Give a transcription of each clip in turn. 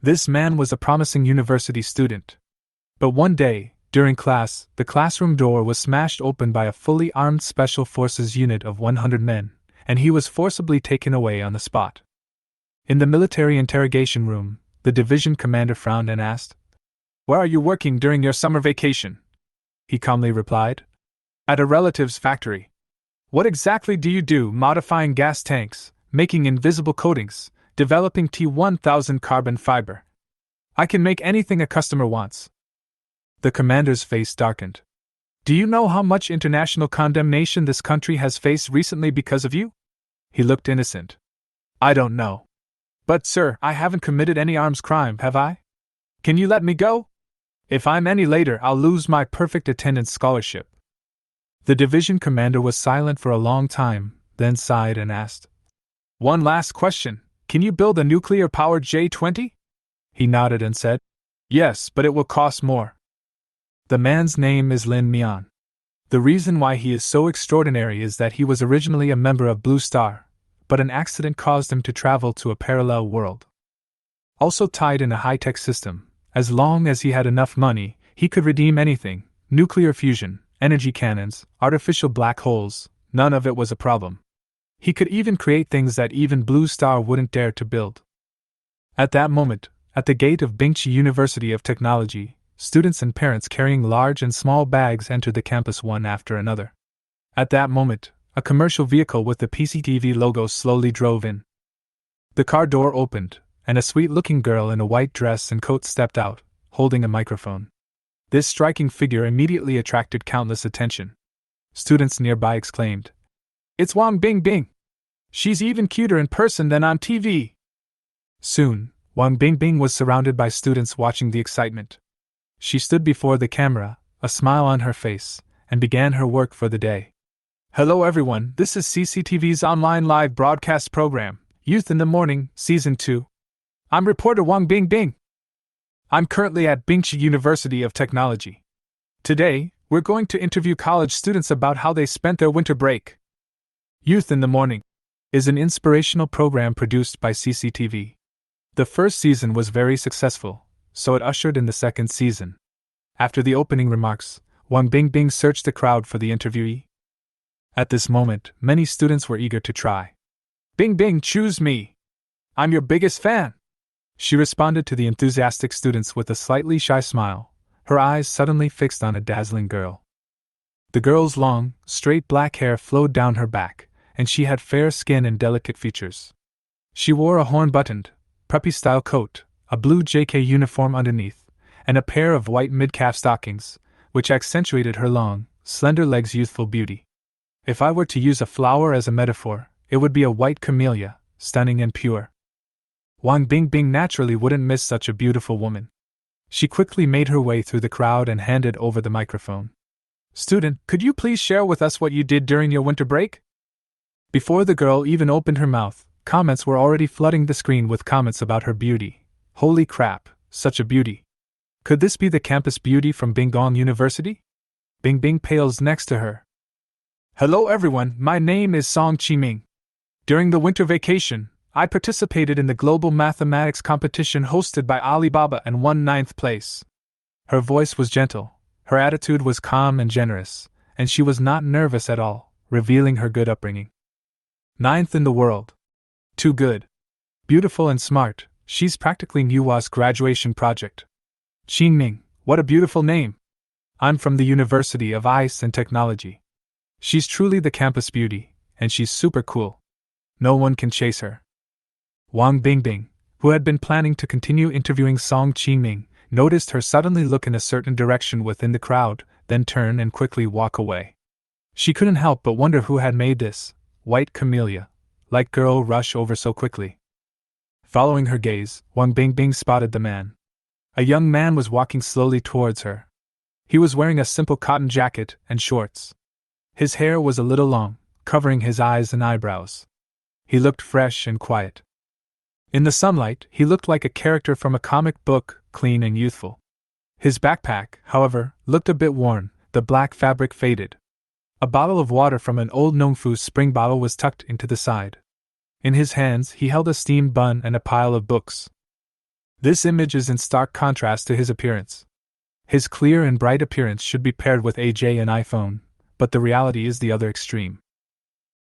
This man was a promising university student. But one day, during class, the classroom door was smashed open by a fully armed Special Forces unit of 100 men, and he was forcibly taken away on the spot. In the military interrogation room, the division commander frowned and asked, "Where are you working during your summer vacation?" He calmly replied, "At a relative's factory." "What exactly do you do? Modifying gas tanks, making invisible coatings, developing T1000 carbon fiber. I can make anything a customer wants." The commander's face darkened. "Do you know how much international condemnation this country has faced recently because of you?" He looked innocent. "I don't know. But, sir, I haven't committed any arms crime, have I? Can you let me go? If I'm any later, I'll lose my perfect attendance scholarship." The division commander was silent for a long time, then sighed and asked, "One last question. Can you build a nuclear-powered J-20? He nodded and said, "Yes, but it will cost more." The man's name is Lin Mian. The reason why he is so extraordinary is that he was originally a member of Blue Star, but an accident caused him to travel to a parallel world. Also tied in a high-tech system, as long as he had enough money, he could redeem anything: nuclear fusion, energy cannons, artificial black holes. None of it was a problem. He could even create things that even Blue Star wouldn't dare to build. At that moment, at the gate of Bingchi University of Technology, students and parents carrying large and small bags entered the campus one after another. At that moment, a commercial vehicle with the PCTV logo slowly drove in. The car door opened, and a sweet-looking girl in a white dress and coat stepped out, holding a microphone. This striking figure immediately attracted countless attention. Students nearby exclaimed, "It's Wang Bingbing! She's even cuter in person than on TV!" Soon, Wang Bingbing was surrounded by students watching the excitement. She stood before the camera, a smile on her face, and began her work for the day. "Hello everyone, this is CCTV's online live broadcast program, Youth in the Morning, Season 2. I'm reporter Wang Bingbing. I'm currently at Bingchi University of Technology. Today, we're going to interview college students about how they spent their winter break. Youth in the Morning is an inspirational program produced by CCTV. The first season was very successful, so it ushered in the second season. After the opening remarks, Wang Bingbing searched the crowd for the interviewee. At this moment, many students were eager to try. "Bingbing, choose me! I'm your biggest fan!" She responded to the enthusiastic students with a slightly shy smile, her eyes suddenly fixed on a dazzling girl. The girl's long, straight black hair flowed down her back, and she had fair skin and delicate features. She wore a horn-buttoned, preppy-style coat, a blue JK uniform underneath, and a pair of white mid-calf stockings, which accentuated her long, slender legs' youthful beauty. If I were to use a flower as a metaphor, it would be a white camellia, stunning and pure. Wang Bingbing naturally wouldn't miss such a beautiful woman. She quickly made her way through the crowd and handed over the microphone. "Student, could you please share with us what you did during your winter break?" Before the girl even opened her mouth, comments were already flooding the screen with comments about her beauty. "Holy crap, such a beauty! Could this be the campus beauty from Bingong University?" Bingbing pales next to her. "Hello everyone, my name is Song Chi-ming. During the winter vacation, I participated in the global mathematics competition hosted by Alibaba and won 9th place." Her voice was gentle, her attitude was calm and generous, and she was not nervous at all, revealing her good upbringing. 9th in the world. Too good. Beautiful and smart, she's practically Nuwa's graduation project. Qingming, what a beautiful name. I'm from the University of Ice and Technology. She's truly the campus beauty, and she's super cool. No one can chase her. Wang Bingbing, who had been planning to continue interviewing Song Qingming, noticed her suddenly look in a certain direction within the crowd, then turn and quickly walk away. She couldn't help but wonder who had made this white camellia-like girl rush over so quickly. Following her gaze, Wang Bingbing spotted the man. A young man was walking slowly towards her. He was wearing a simple cotton jacket and shorts. His hair was a little long, covering his eyes and eyebrows. He looked fresh and quiet. In the sunlight, he looked like a character from a comic book, clean and youthful. His backpack, however, looked a bit worn, the black fabric faded. A bottle of water from an old Nongfu spring bottle was tucked into the side. In his hands, he held a steamed bun and a pile of books. This image is in stark contrast to his appearance. His clear and bright appearance should be paired with AJ and iPhone, but the reality is the other extreme.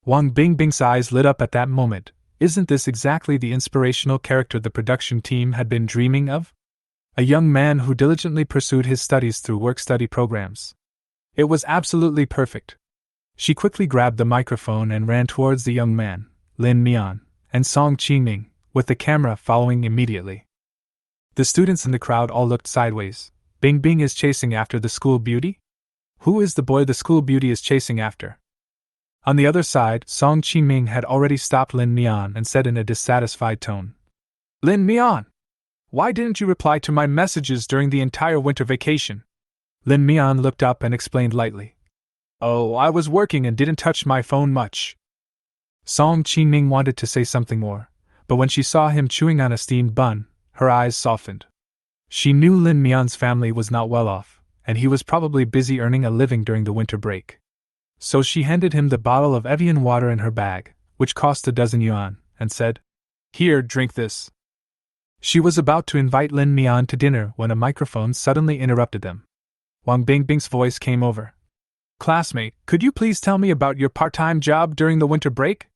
Wang Bingbing's eyes lit up at that moment. Isn't this exactly the inspirational character the production team had been dreaming of? A young man who diligently pursued his studies through work-study programs. It was absolutely perfect. She quickly grabbed the microphone and ran towards the young man, Lin Mian, and Song Qingming, with the camera following immediately. The students in the crowd all looked sideways. Bingbing is chasing after the school beauty? Who is the boy the school beauty is chasing after? On the other side, Song Qingming had already stopped Lin Mian and said in a dissatisfied tone, "Lin Mian! Why didn't you reply to my messages during the entire winter vacation?" Lin Mian looked up and explained lightly, "Oh, I was working and didn't touch my phone much." Song Qingming wanted to say something more, but when she saw him chewing on a steamed bun, her eyes softened. She knew Lin Mian's family was not well off, and he was probably busy earning a living during the winter break. So she handed him the bottle of Evian water in her bag, which cost 12 yuan, and said, "Here, drink this." She was about to invite Lin Mian to dinner when a microphone suddenly interrupted them. Wang Bingbing's voice came over. "Classmate, could you please tell me about your part-time job during the winter break?"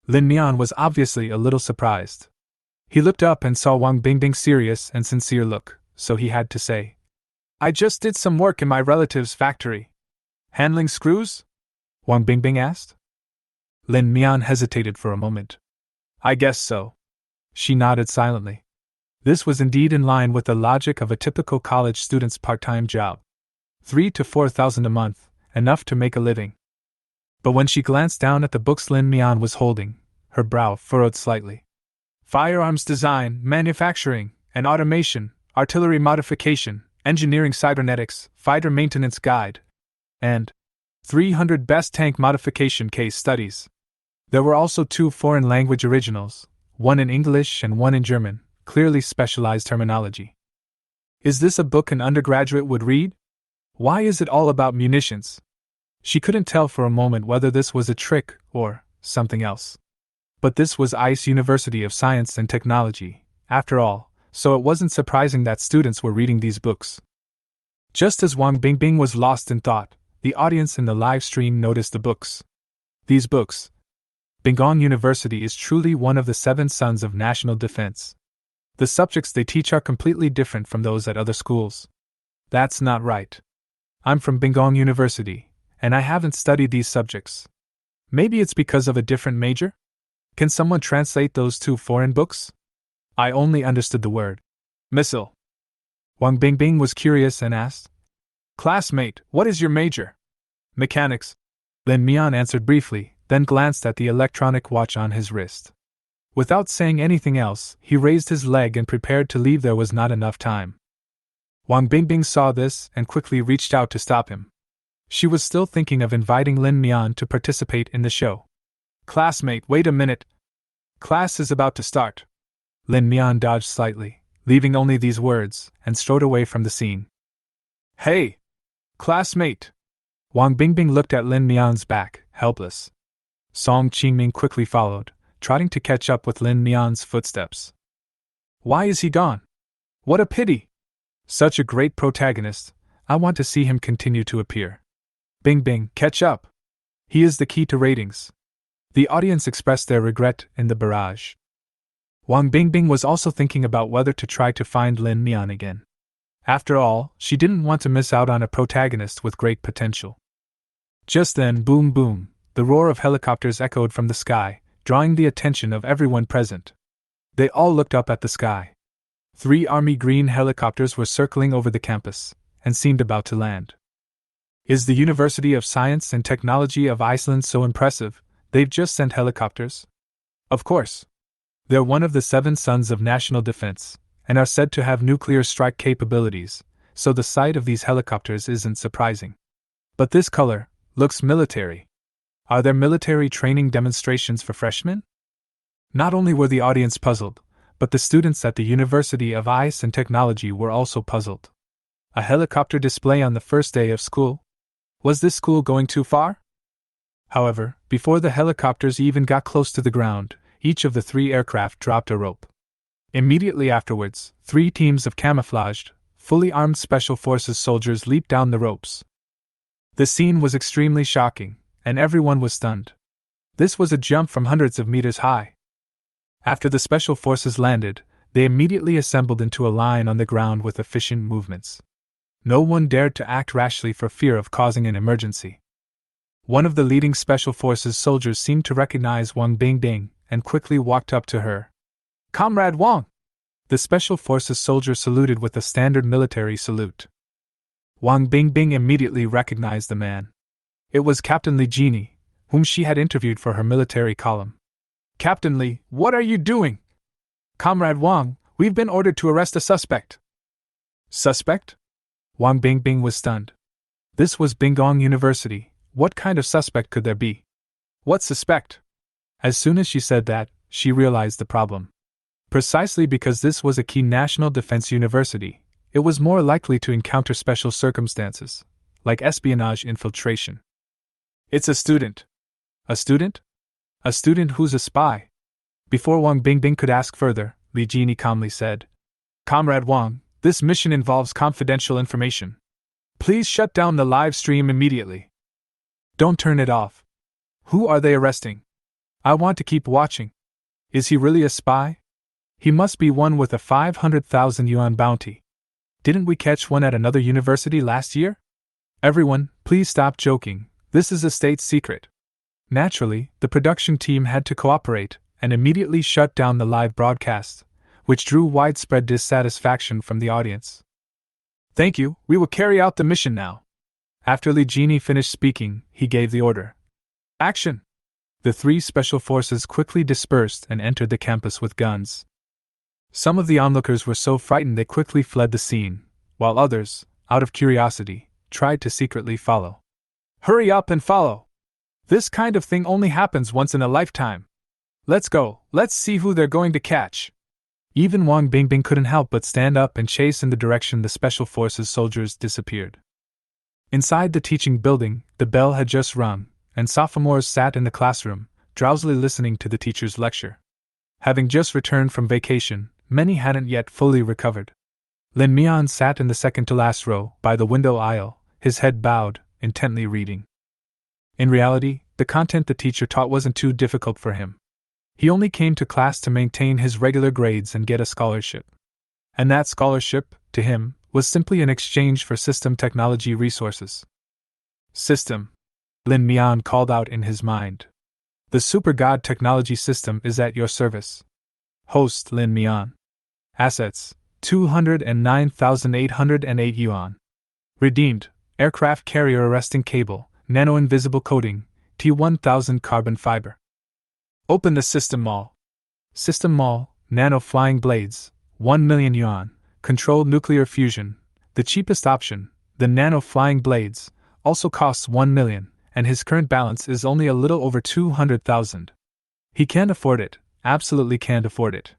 Lin Mian was obviously a little surprised. He looked up and saw Wang Bingbing's serious and sincere look, so he had to say, "I just did some work in my relative's factory." "Handling screws?" Wang Bingbing asked. Lin Mian hesitated for a moment. "I guess so." She nodded silently. This was indeed in line with the logic of a typical college student's part-time job. 3,000 to 4,000 a month, enough to make a living. But when she glanced down at the books Lin Mian was holding, her brow furrowed slightly. Firearms design, manufacturing, and automation, artillery modification, engineering cybernetics, fighter maintenance guide, and 300 best tank modification case studies. There were also 2 foreign language originals, one in English and one in German, clearly specialized terminology. Is this a book an undergraduate would read? Why is it all about munitions? She couldn't tell for a moment whether this was a trick or something else. But this was ICE University of Science and Technology, after all, so it wasn't surprising that students were reading these books. Just as Wang Bingbing was lost in thought, the audience in the live stream noticed the books. These books. Bingong University is truly one of the 7 sons of national defense. The subjects they teach are completely different from those at other schools. That's not right. I'm from Bingong University, and I haven't studied these subjects. Maybe it's because of a different major? Can someone translate those 2 foreign books? I only understood the word missile. Wang Bingbing was curious and asked, "Classmate, what is your major?" "Mechanics." Lin Mian answered briefly, then glanced at the electronic watch on his wrist. Without saying anything else, he raised his leg and prepared to leave. There was not enough time. Wang Bingbing saw this and quickly reached out to stop him. She was still thinking of inviting Lin Mian to participate in the show. "Classmate, wait a minute. Class is about to start." Lin Mian dodged slightly, leaving only these words, and strode away from the scene. "Hey! Classmate!" Wang Bingbing looked at Lin Mian's back, helpless. Song Qingming quickly followed, trotting to catch up with Lin Mian's footsteps. "Why is he gone? What a pity! Such a great protagonist, I want to see him continue to appear. Bingbing, catch up! He is the key to ratings." The audience expressed their regret in the barrage. Wang Bingbing was also thinking about whether to try to find Lin Mian again. After all, she didn't want to miss out on a protagonist with great potential. Just then, boom boom, the roar of helicopters echoed from the sky, drawing the attention of everyone present. They all looked up at the sky. 3 army green helicopters were circling over the campus, and seemed about to land. Is the University of Science and Technology of Iceland so impressive, they've just sent helicopters? Of course. They're one of the 7 sons of national defense, and are said to have nuclear strike capabilities, so the sight of these helicopters isn't surprising. But this color looks military. Are there military training demonstrations for freshmen? Not only were the audience puzzled, but the students at the University of Ice and Technology were also puzzled. A helicopter display on the first day of school? Was this school going too far? However, before the helicopters even got close to the ground, each of the 3 aircraft dropped a rope. Immediately afterwards, 3 teams of camouflaged, fully armed Special Forces soldiers leaped down the ropes. The scene was extremely shocking, and everyone was stunned. This was a jump from hundreds of meters high. After the Special Forces landed, they immediately assembled into a line on the ground with efficient movements. No one dared to act rashly for fear of causing an emergency. One of the leading Special Forces soldiers seemed to recognize Wang Bingbing and quickly walked up to her. "Comrade Wang!" The Special Forces soldier saluted with a standard military salute. Wang Bingbing immediately recognized the man. It was Captain Li Jini, whom she had interviewed for her military column. "Captain Li, what are you doing?" "Comrade Wang, we've been ordered to arrest a suspect." "Suspect?" Wang Bingbing was stunned. This was Bingong University. What kind of suspect could there be? What suspect? As soon as she said that, she realized the problem. Precisely because this was a key national defense university, it was more likely to encounter special circumstances, like espionage infiltration. "It's a student." "A student? A student who's a spy?" Before Wang Bingbing could ask further, Li Jini calmly said, "Comrade Wang, this mission involves confidential information. Please shut down the live stream immediately. Don't turn it off. Who are they arresting? I want to keep watching. Is he really a spy? He must be one with a 500,000 yuan bounty. Didn't we catch one at another university last year? Everyone, please stop joking, this is a state secret." Naturally, the production team had to cooperate and immediately shut down the live broadcast, which drew widespread dissatisfaction from the audience. "Thank you, we will carry out the mission now." After Li Jini finished speaking, he gave the order. "Action!" The 3 Special Forces quickly dispersed and entered the campus with guns. Some of the onlookers were so frightened they quickly fled the scene, while others, out of curiosity, tried to secretly follow. "Hurry up and follow! This kind of thing only happens once in a lifetime. Let's go, let's see who they're going to catch." Even Wang Bingbing couldn't help but stand up and chase in the direction the Special Forces soldiers disappeared. Inside the teaching building, the bell had just rung, and sophomores sat in the classroom, drowsily listening to the teacher's lecture. Having just returned from vacation, many hadn't yet fully recovered. Lin Mian sat in the second-to-last row, by the window aisle, his head bowed, intently reading. In reality, the content the teacher taught wasn't too difficult for him. He only came to class to maintain his regular grades and get a scholarship. And that scholarship, to him, was simply an exchange for system technology resources. "System," Lin Mian called out in his mind. "The Super God Technology System is at your service." Host Lin Mian. Assets, 209,808 yuan. Redeemed, aircraft carrier arresting cable, nano-invisible coating, T1000 carbon fiber. Open the system mall. System mall, nano flying blades, 1 million yuan, controlled nuclear fusion, the cheapest option, the nano flying blades, also costs 1 million, and his current balance is only a little over 200,000. He can't afford it, absolutely can't afford it.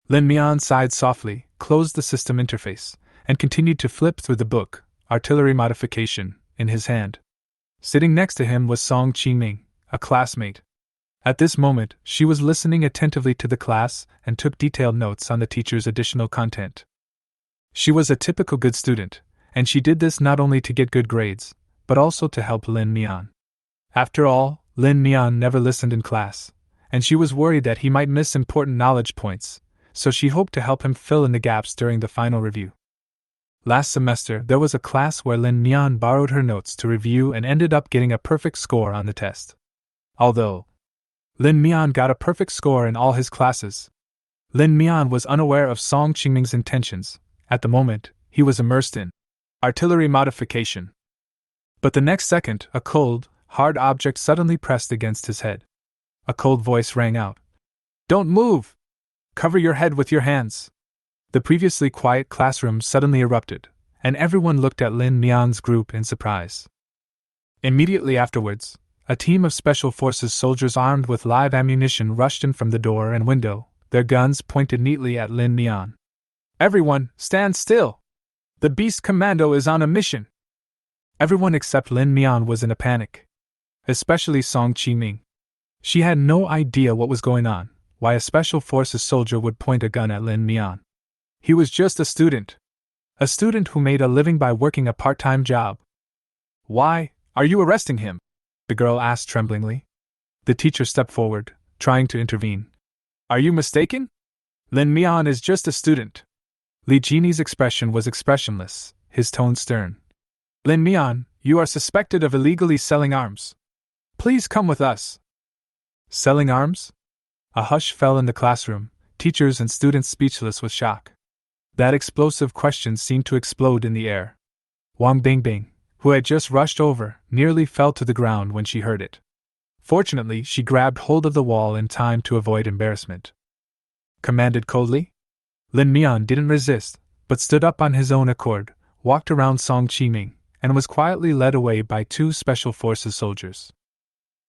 Lin Mian sighed softly, closed the system interface, and continued to flip through the book, Artillery Modification, in his hand. Sitting next to him was Song Qingming, a classmate. At this moment, she was listening attentively to the class and took detailed notes on the teacher's additional content. She was a typical good student, and she did this not only to get good grades, but also to help Lin Mian. After all, Lin Mian never listened in class, and she was worried that he might miss important knowledge points, so she hoped to help him fill in the gaps during the final review. Last semester, there was a class where Lin Mian borrowed her notes to review and ended up getting a perfect score on the test. Although Lin Mian got a perfect score in all his classes, Lin Mian was unaware of Song Qingming's intentions. At the moment, he was immersed in artillery modification. But the next second, a cold, hard object suddenly pressed against his head. A cold voice rang out. "Don't move! Cover your head with your hands!" The previously quiet classroom suddenly erupted, and everyone looked at Lin Mian's group in surprise. Immediately afterwards, a team of Special Forces soldiers armed with live ammunition rushed in from the door and window, their guns pointed neatly at Lin Mian. "Everyone, stand still! The Beast Commando is on a mission!" Everyone except Lin Mian was in a panic. Especially Song Qingming. She had no idea what was going on, why a special forces soldier would point a gun at Lin Mian. He was just a student. A student who made a living by working a part-time job. Why are you arresting him? The girl asked tremblingly. The teacher stepped forward, trying to intervene. Are you mistaken? Lin Mian is just a student. Li Jinyi's expression was expressionless, his tone stern. Lin Mian, you are suspected of illegally selling arms. Please come with us. Selling arms? A hush fell in the classroom, teachers and students speechless with shock. That explosive question seemed to explode in the air. Wang Bingbing, who had just rushed over, nearly fell to the ground when she heard it. Fortunately, she grabbed hold of the wall in time to avoid embarrassment. Commanded coldly? Lin Mian didn't resist, but stood up on his own accord, walked around Song Qiming, and was quietly led away by 2 special forces soldiers.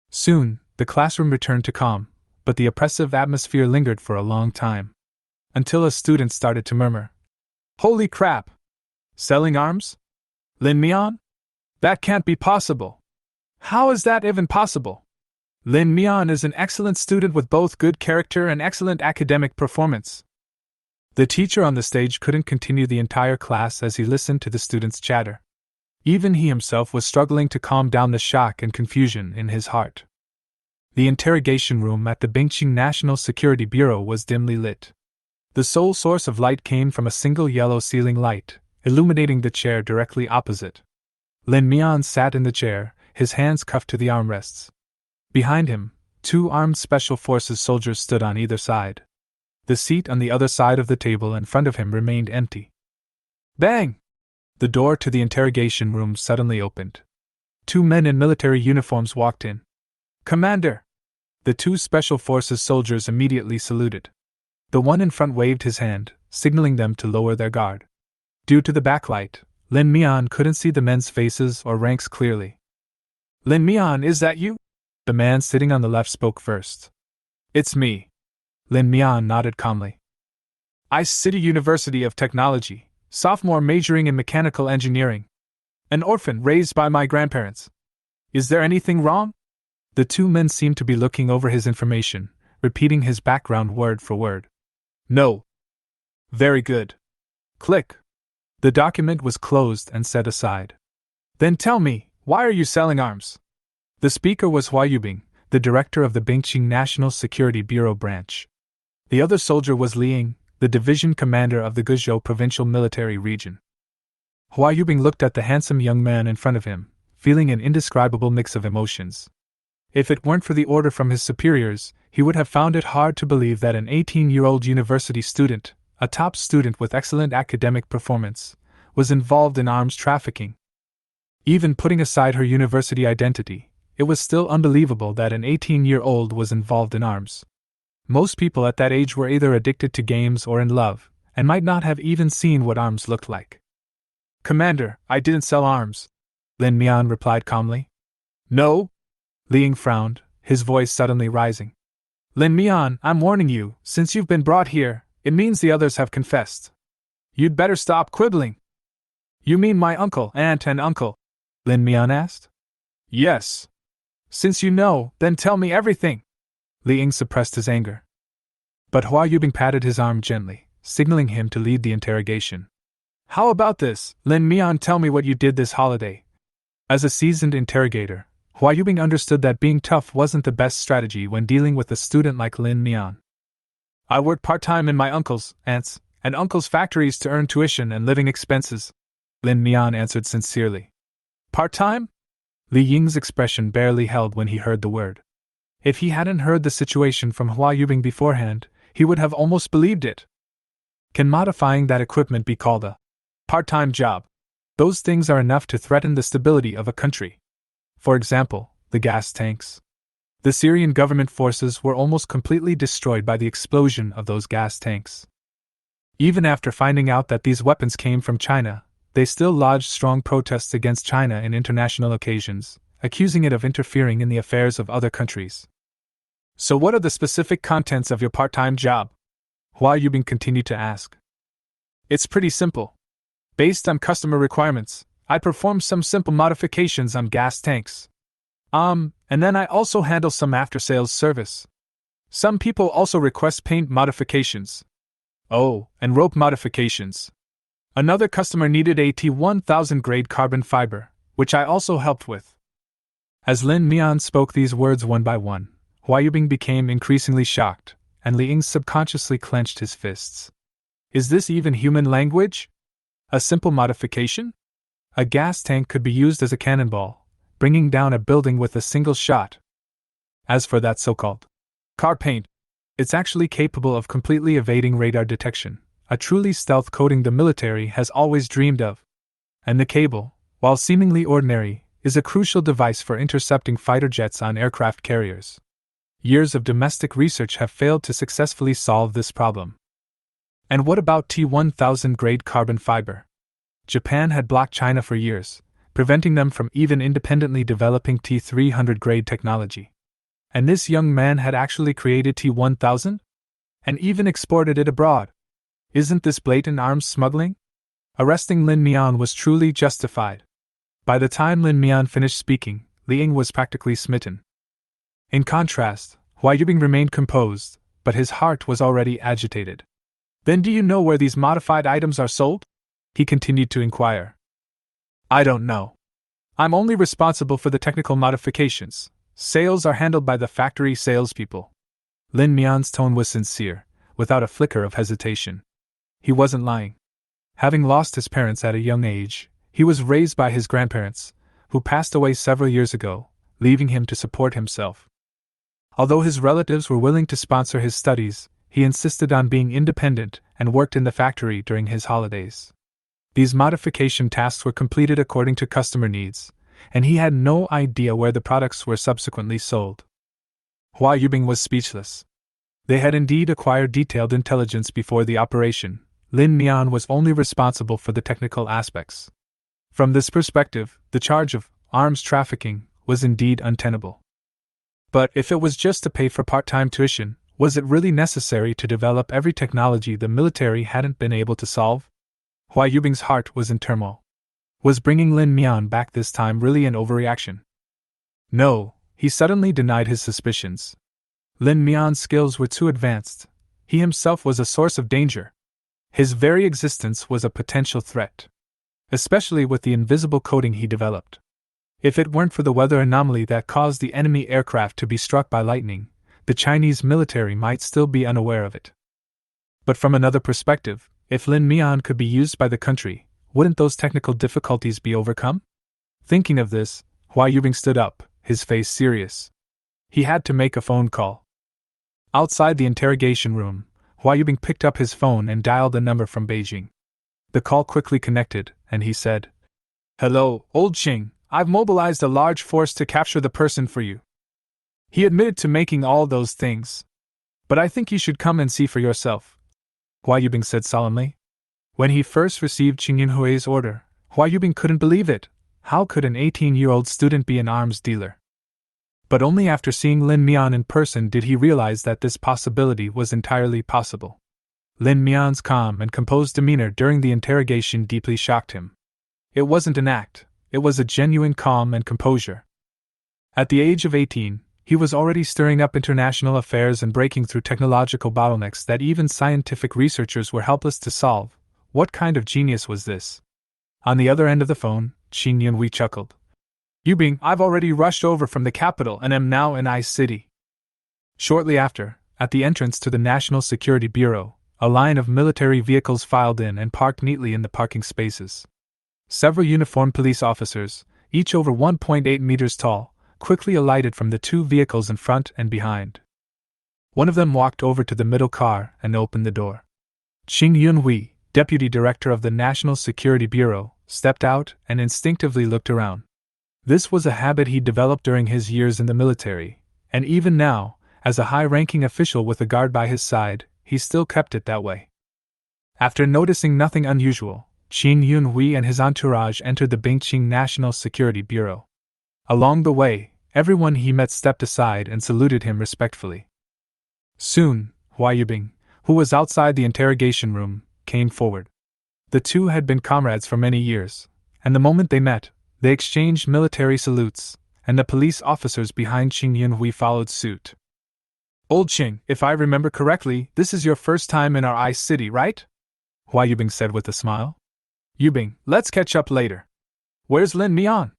Soon, the classroom returned to calm, but the oppressive atmosphere lingered for a long time. Until a student started to murmur. Holy crap! Selling arms? Lin Mian? That can't be possible. How is that even possible? Lin Mian is an excellent student with both good character and excellent academic performance. The teacher on the stage couldn't continue the entire class as he listened to the students' chatter. Even he himself was struggling to calm down the shock and confusion in his heart. The interrogation room at the Bingqing National Security Bureau was dimly lit. The sole source of light came from a single yellow ceiling light, illuminating the chair directly opposite. Lin Mian sat in the chair, his hands cuffed to the armrests. Behind him, 2 armed special forces soldiers stood on either side. The seat on the other side of the table in front of him remained empty. Bang! The door to the interrogation room suddenly opened. 2 men in military uniforms walked in. Commander! The 2 special forces soldiers immediately saluted. The one in front waved his hand, signaling them to lower their guard. Due to the backlight, Lin Mian couldn't see the men's faces or ranks clearly. Lin Mian, is that you? The man sitting on the left spoke first. It's me. Lin Mian nodded calmly. Ice City University of Technology, sophomore majoring in mechanical engineering. An orphan raised by my grandparents. Is there anything wrong? The 2 men seemed to be looking over his information, repeating his background word for word. No. Very good. Click. The document was closed and set aside. Then tell me, why are you selling arms? The speaker was Hua Yubing, the director of the Bingqing National Security Bureau branch. The other soldier was Li Ying, the division commander of the Guizhou Provincial Military Region. Hua Yubing looked at the handsome young man in front of him, feeling an indescribable mix of emotions. If it weren't for the order from his superiors, he would have found it hard to believe that an 18-year-old university student, a top student with excellent academic performance, was involved in arms trafficking. Even putting aside her university identity, it was still unbelievable that an 18-year-old was involved in arms. Most people at that age were either addicted to games or in love, and might not have even seen what arms looked like. Commander, I didn't sell arms, Lin Mian replied calmly. No? Li Ying frowned, his voice suddenly rising. Lin Mian, I'm warning you, since you've been brought here, it means the others have confessed. You'd better stop quibbling. You mean my uncle, aunt and uncle? Lin Mian asked. Yes. Since you know, then tell me everything. Li Ying suppressed his anger. But Hua Yubing patted his arm gently, signaling him to lead the interrogation. How about this, Lin Mian, tell me what you did this holiday. As a seasoned interrogator, Hua Yubing understood that being tough wasn't the best strategy when dealing with a student like Lin Mian. I worked part-time in my uncle's, aunt's, and uncle's factories to earn tuition and living expenses, Lin Mian answered sincerely. Part-time? Li Ying's expression barely held when he heard the word. If he hadn't heard the situation from Hua Yubing beforehand, he would have almost believed it. Can modifying that equipment be called a part-time job? Those things are enough to threaten the stability of a country. For example, the gas tanks. The Syrian government forces were almost completely destroyed by the explosion of those gas tanks. Even after finding out that these weapons came from China, they still lodged strong protests against China in international occasions, accusing it of interfering in the affairs of other countries. So what are the specific contents of your part-time job? Hua Yubing continued to ask. It's pretty simple. Based on customer requirements, I perform some simple modifications on gas tanks. And then I also handle some after-sales service. Some people also request paint modifications. Oh, and rope modifications. Another customer needed a T1000 grade carbon fiber, which I also helped with. As Lin Mian spoke these words one by one, Hua Yubing became increasingly shocked, and Li Ying subconsciously clenched his fists. Is this even human language? A simple modification? A gas tank could be used as a cannonball, bringing down a building with a single shot. As for that so-called car paint, it's actually capable of completely evading radar detection, a truly stealth coating the military has always dreamed of. And the cable, while seemingly ordinary, is a crucial device for intercepting fighter jets on aircraft carriers. Years of domestic research have failed to successfully solve this problem. And what about T1000 grade carbon fiber? Japan had blocked China for years, preventing them from even independently developing T300 grade technology. And this young man had actually created T1000? And even exported it abroad. Isn't this blatant arms smuggling? Arresting Lin Mian was truly justified. By the time Lin Mian finished speaking, Li Ying was practically smitten. In contrast, Hua Yubing remained composed, but his heart was already agitated. Then do you know where these modified items are sold? He continued to inquire. I don't know. I'm only responsible for the technical modifications. Sales are handled by the factory salespeople. Lin Mian's tone was sincere, without a flicker of hesitation. He wasn't lying. Having lost his parents at a young age, he was raised by his grandparents, who passed away several years ago, leaving him to support himself. Although his relatives were willing to sponsor his studies, he insisted on being independent and worked in the factory during his holidays. These modification tasks were completed according to customer needs, and he had no idea where the products were subsequently sold. Hua Yubing was speechless. They had indeed acquired detailed intelligence before the operation. Lin Mian was only responsible for the technical aspects. From this perspective, the charge of arms trafficking was indeed untenable. But if it was just to pay for part-time tuition, was it really necessary to develop every technology the military hadn't been able to solve? Hua Yubing's heart was in turmoil. Was bringing Lin Mian back this time really an overreaction? No, he suddenly denied his suspicions. Lin Mian's skills were too advanced. He himself was a source of danger. His very existence was a potential threat. Especially with the invisible coating he developed. If it weren't for the weather anomaly that caused the enemy aircraft to be struck by lightning, the Chinese military might still be unaware of it. But from another perspective, if Lin Mian could be used by the country, wouldn't those technical difficulties be overcome? Thinking of this, Hua Yubing stood up, his face serious. He had to make a phone call. Outside the interrogation room, Hua Yubing picked up his phone and dialed a number from Beijing. The call quickly connected, and he said, "Hello, old Qing, I've mobilized a large force to capture the person for you." He admitted to making all those things. "But I think you should come and see for yourself," Hua Yubing said solemnly. When he first received Qing Yunhui's order, Hua Yubing couldn't believe it. How could an 18-year-old student be an arms dealer? But only after seeing Lin Mian in person did he realize that this possibility was entirely possible. Lin Mian's calm and composed demeanor during the interrogation deeply shocked him. It wasn't an act, it was a genuine calm and composure. At the age of 18, he was already stirring up international affairs and breaking through technological bottlenecks that even scientific researchers were helpless to solve. What kind of genius was this? On the other end of the phone, Qing Yunhui chuckled. "Yubing, I've already rushed over from the capital and am now in Ice City." Shortly after, at the entrance to the National Security Bureau, a line of military vehicles filed in and parked neatly in the parking spaces. Several uniformed police officers, each over 1.8 meters tall, quickly alighted from the two vehicles in front and behind. One of them walked over to the middle car and opened the door. Qing Yunhui, deputy director of the National Security Bureau, stepped out and instinctively looked around. This was a habit he developed during his years in the military, and even now, as a high-ranking official with a guard by his side, he still kept it that way. After noticing nothing unusual, Qin Yunhui and his entourage entered the Bingqing National Security Bureau. Along the way, everyone he met stepped aside and saluted him respectfully. Soon, Hua Yubing, who was outside the interrogation room, came forward. The two had been comrades for many years, and the moment they met, they exchanged military salutes, and the police officers behind Qing Yunhui followed suit. Old Qing, if I remember correctly, this is your first time in our ice city, right? Hua Yubing said with a smile. Yubing, let's catch up later. Where's Lin Mian?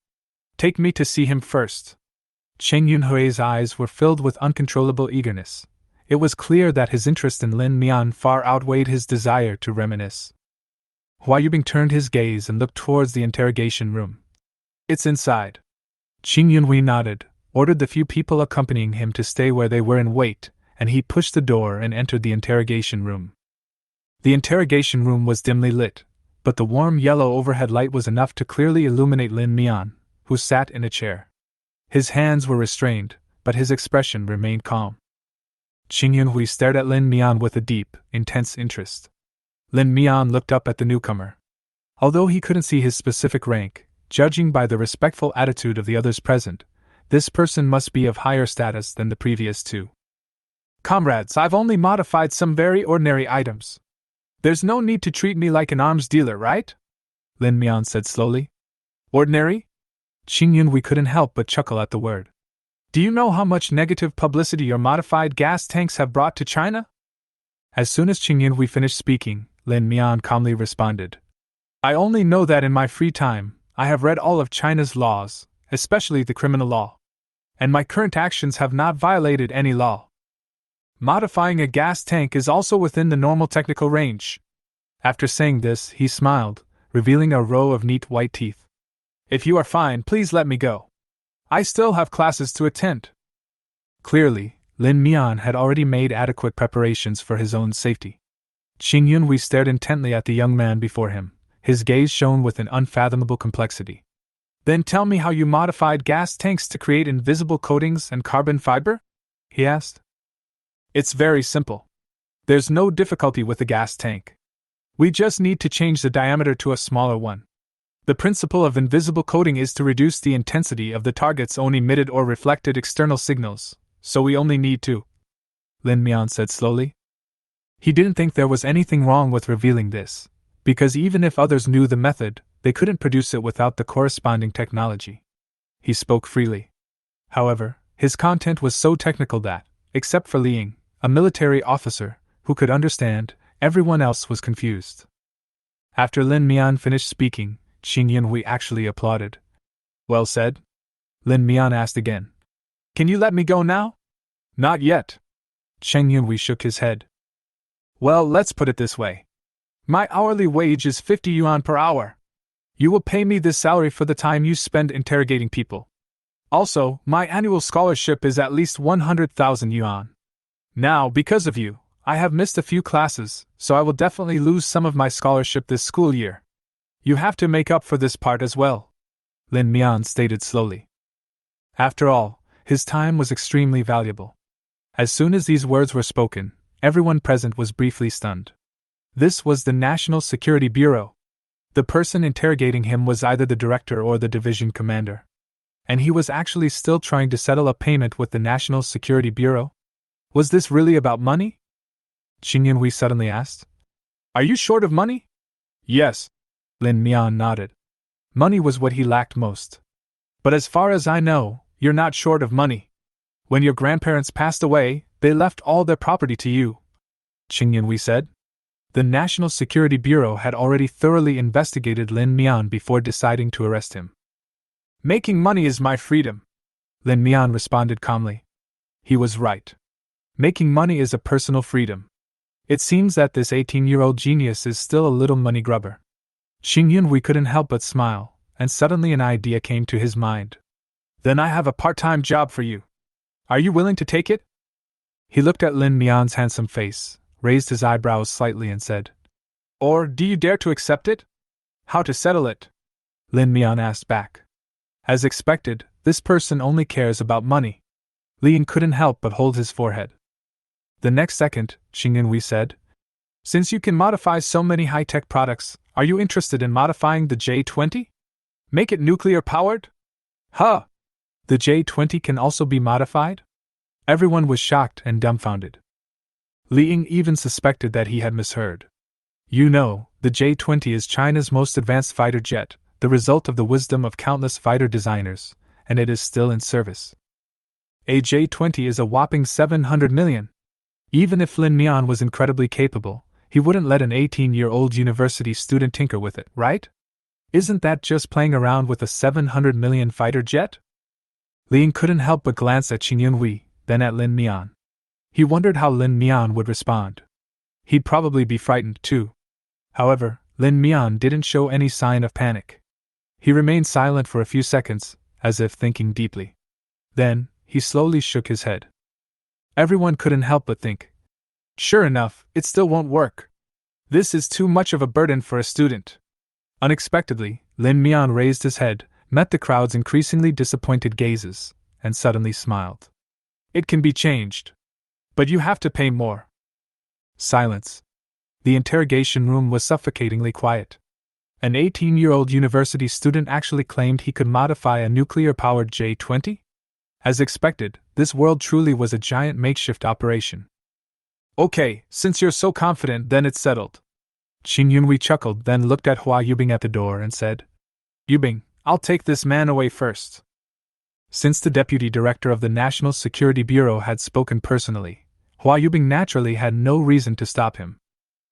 Take me to see him first. Cheng Yunhui's eyes were filled with uncontrollable eagerness. It was clear that his interest in Lin Mian far outweighed his desire to reminisce. Hua Yubing turned his gaze and looked towards the interrogation room. It's inside. Qing Yunhui nodded, ordered the few people accompanying him to stay where they were and wait, and he pushed the door and entered the interrogation room. The interrogation room was dimly lit, but the warm yellow overhead light was enough to clearly illuminate Lin Mian, who sat in a chair. His hands were restrained, but his expression remained calm. Qing Yunhui stared at Lin Mian with a deep, intense interest. Lin Mian looked up at the newcomer. Although he couldn't see his specific rank, judging by the respectful attitude of the others present, this person must be of higher status than the previous two. Comrades, I've only modified some very ordinary items. There's no need to treat me like an arms dealer, right? Lin Mian said slowly. Ordinary? Qing Yunhui couldn't help but chuckle at the word. Do you know how much negative publicity your modified gas tanks have brought to China? As soon as Qing Yunhui finished speaking, Lin Mian calmly responded. I only know that in my free time, I have read all of China's laws, especially the criminal law. And my current actions have not violated any law. Modifying a gas tank is also within the normal technical range. After saying this, he smiled, revealing a row of neat white teeth. If you are fine, please let me go. I still have classes to attend. Clearly, Lin Mian had already made adequate preparations for his own safety. Qing Yunhui stared intently at the young man before him, his gaze shone with an unfathomable complexity. Then tell me how you modified gas tanks to create invisible coatings and carbon fiber? He asked. It's very simple. There's no difficulty with the gas tank. We just need to change the diameter to a smaller one. The principle of invisible coating is to reduce the intensity of the target's own emitted or reflected external signals, so we only need to. Lin Mian said slowly. He didn't think there was anything wrong with revealing this, because even if others knew the method, they couldn't produce it without the corresponding technology. He spoke freely. However, his content was so technical that, except for Liang, a military officer, who could understand, everyone else was confused. After Lin Mian finished speaking, Qing Yunhui actually applauded. Well said? Lin Mian asked again. Can you let me go now? Not yet. Qing Yunhui shook his head. Well, let's put it this way. My hourly wage is 50 yuan per hour. You will pay me this salary for the time you spend interrogating people. Also, my annual scholarship is at least 100,000 yuan. Now, because of you, I have missed a few classes, so I will definitely lose some of my scholarship this school year. You have to make up for this part as well, Lin Mian stated slowly. After all, his time was extremely valuable. As soon as these words were spoken, everyone present was briefly stunned. This was the National Security Bureau. The person interrogating him was either the director or the division commander. And he was actually still trying to settle a payment with the National Security Bureau? Was this really about money? Qing Yunhui suddenly asked. Are you short of money? Yes. Lin Mian nodded. Money was what he lacked most. But as far as I know, you're not short of money. When your grandparents passed away, they left all their property to you, Qing Yunhui said. The National Security Bureau had already thoroughly investigated Lin Mian before deciding to arrest him. Making money is my freedom, Lin Mian responded calmly. He was right. Making money is a personal freedom. It seems that this 18-year-old genius is still a little money grubber. Qing Yunhui couldn't help but smile, and suddenly an idea came to his mind. Then I have a part-time job for you. Are you willing to take it? He looked at Lin Mian's handsome face, raised his eyebrows slightly and said, Or do you dare to accept it? How to settle it? Lin Mian asked back. As expected, this person only cares about money. Liang couldn't help but hold his forehead. The next second, Qing Yunhui said, Since you can modify so many high-tech products, are you interested in modifying the J-20? Make it nuclear-powered? Huh! The J-20 can also be modified? Everyone was shocked and dumbfounded. Liang even suspected that he had misheard. You know, the J-20 is China's most advanced fighter jet, the result of the wisdom of countless fighter designers, and it is still in service. A J-20 is a whopping 700 million. Even if Lin Mian was incredibly capable, he wouldn't let an 18-year-old university student tinker with it, right? Isn't that just playing around with a 700 million fighter jet? Liang couldn't help but glance at Qin Yunhui, then at Lin Mian. He wondered how Lin Mian would respond. He'd probably be frightened, too. However, Lin Mian didn't show any sign of panic. He remained silent for a few seconds, as if thinking deeply. Then, he slowly shook his head. Everyone couldn't help but think. Sure enough, it still won't work. This is too much of a burden for a student. Unexpectedly, Lin Mian raised his head, met the crowd's increasingly disappointed gazes, and suddenly smiled. It can be changed. But you have to pay more. Silence. The interrogation room was suffocatingly quiet. An 18-year-old university student actually claimed he could modify a nuclear-powered J-20? As expected, this world truly was a giant makeshift operation. Okay, since you're so confident, then it's settled. Qin Yunhui chuckled, then looked at Hua Yubing at the door and said, Yubing, I'll take this man away first. Since the deputy director of the National Security Bureau had spoken personally, Hua Yubing naturally had no reason to stop him.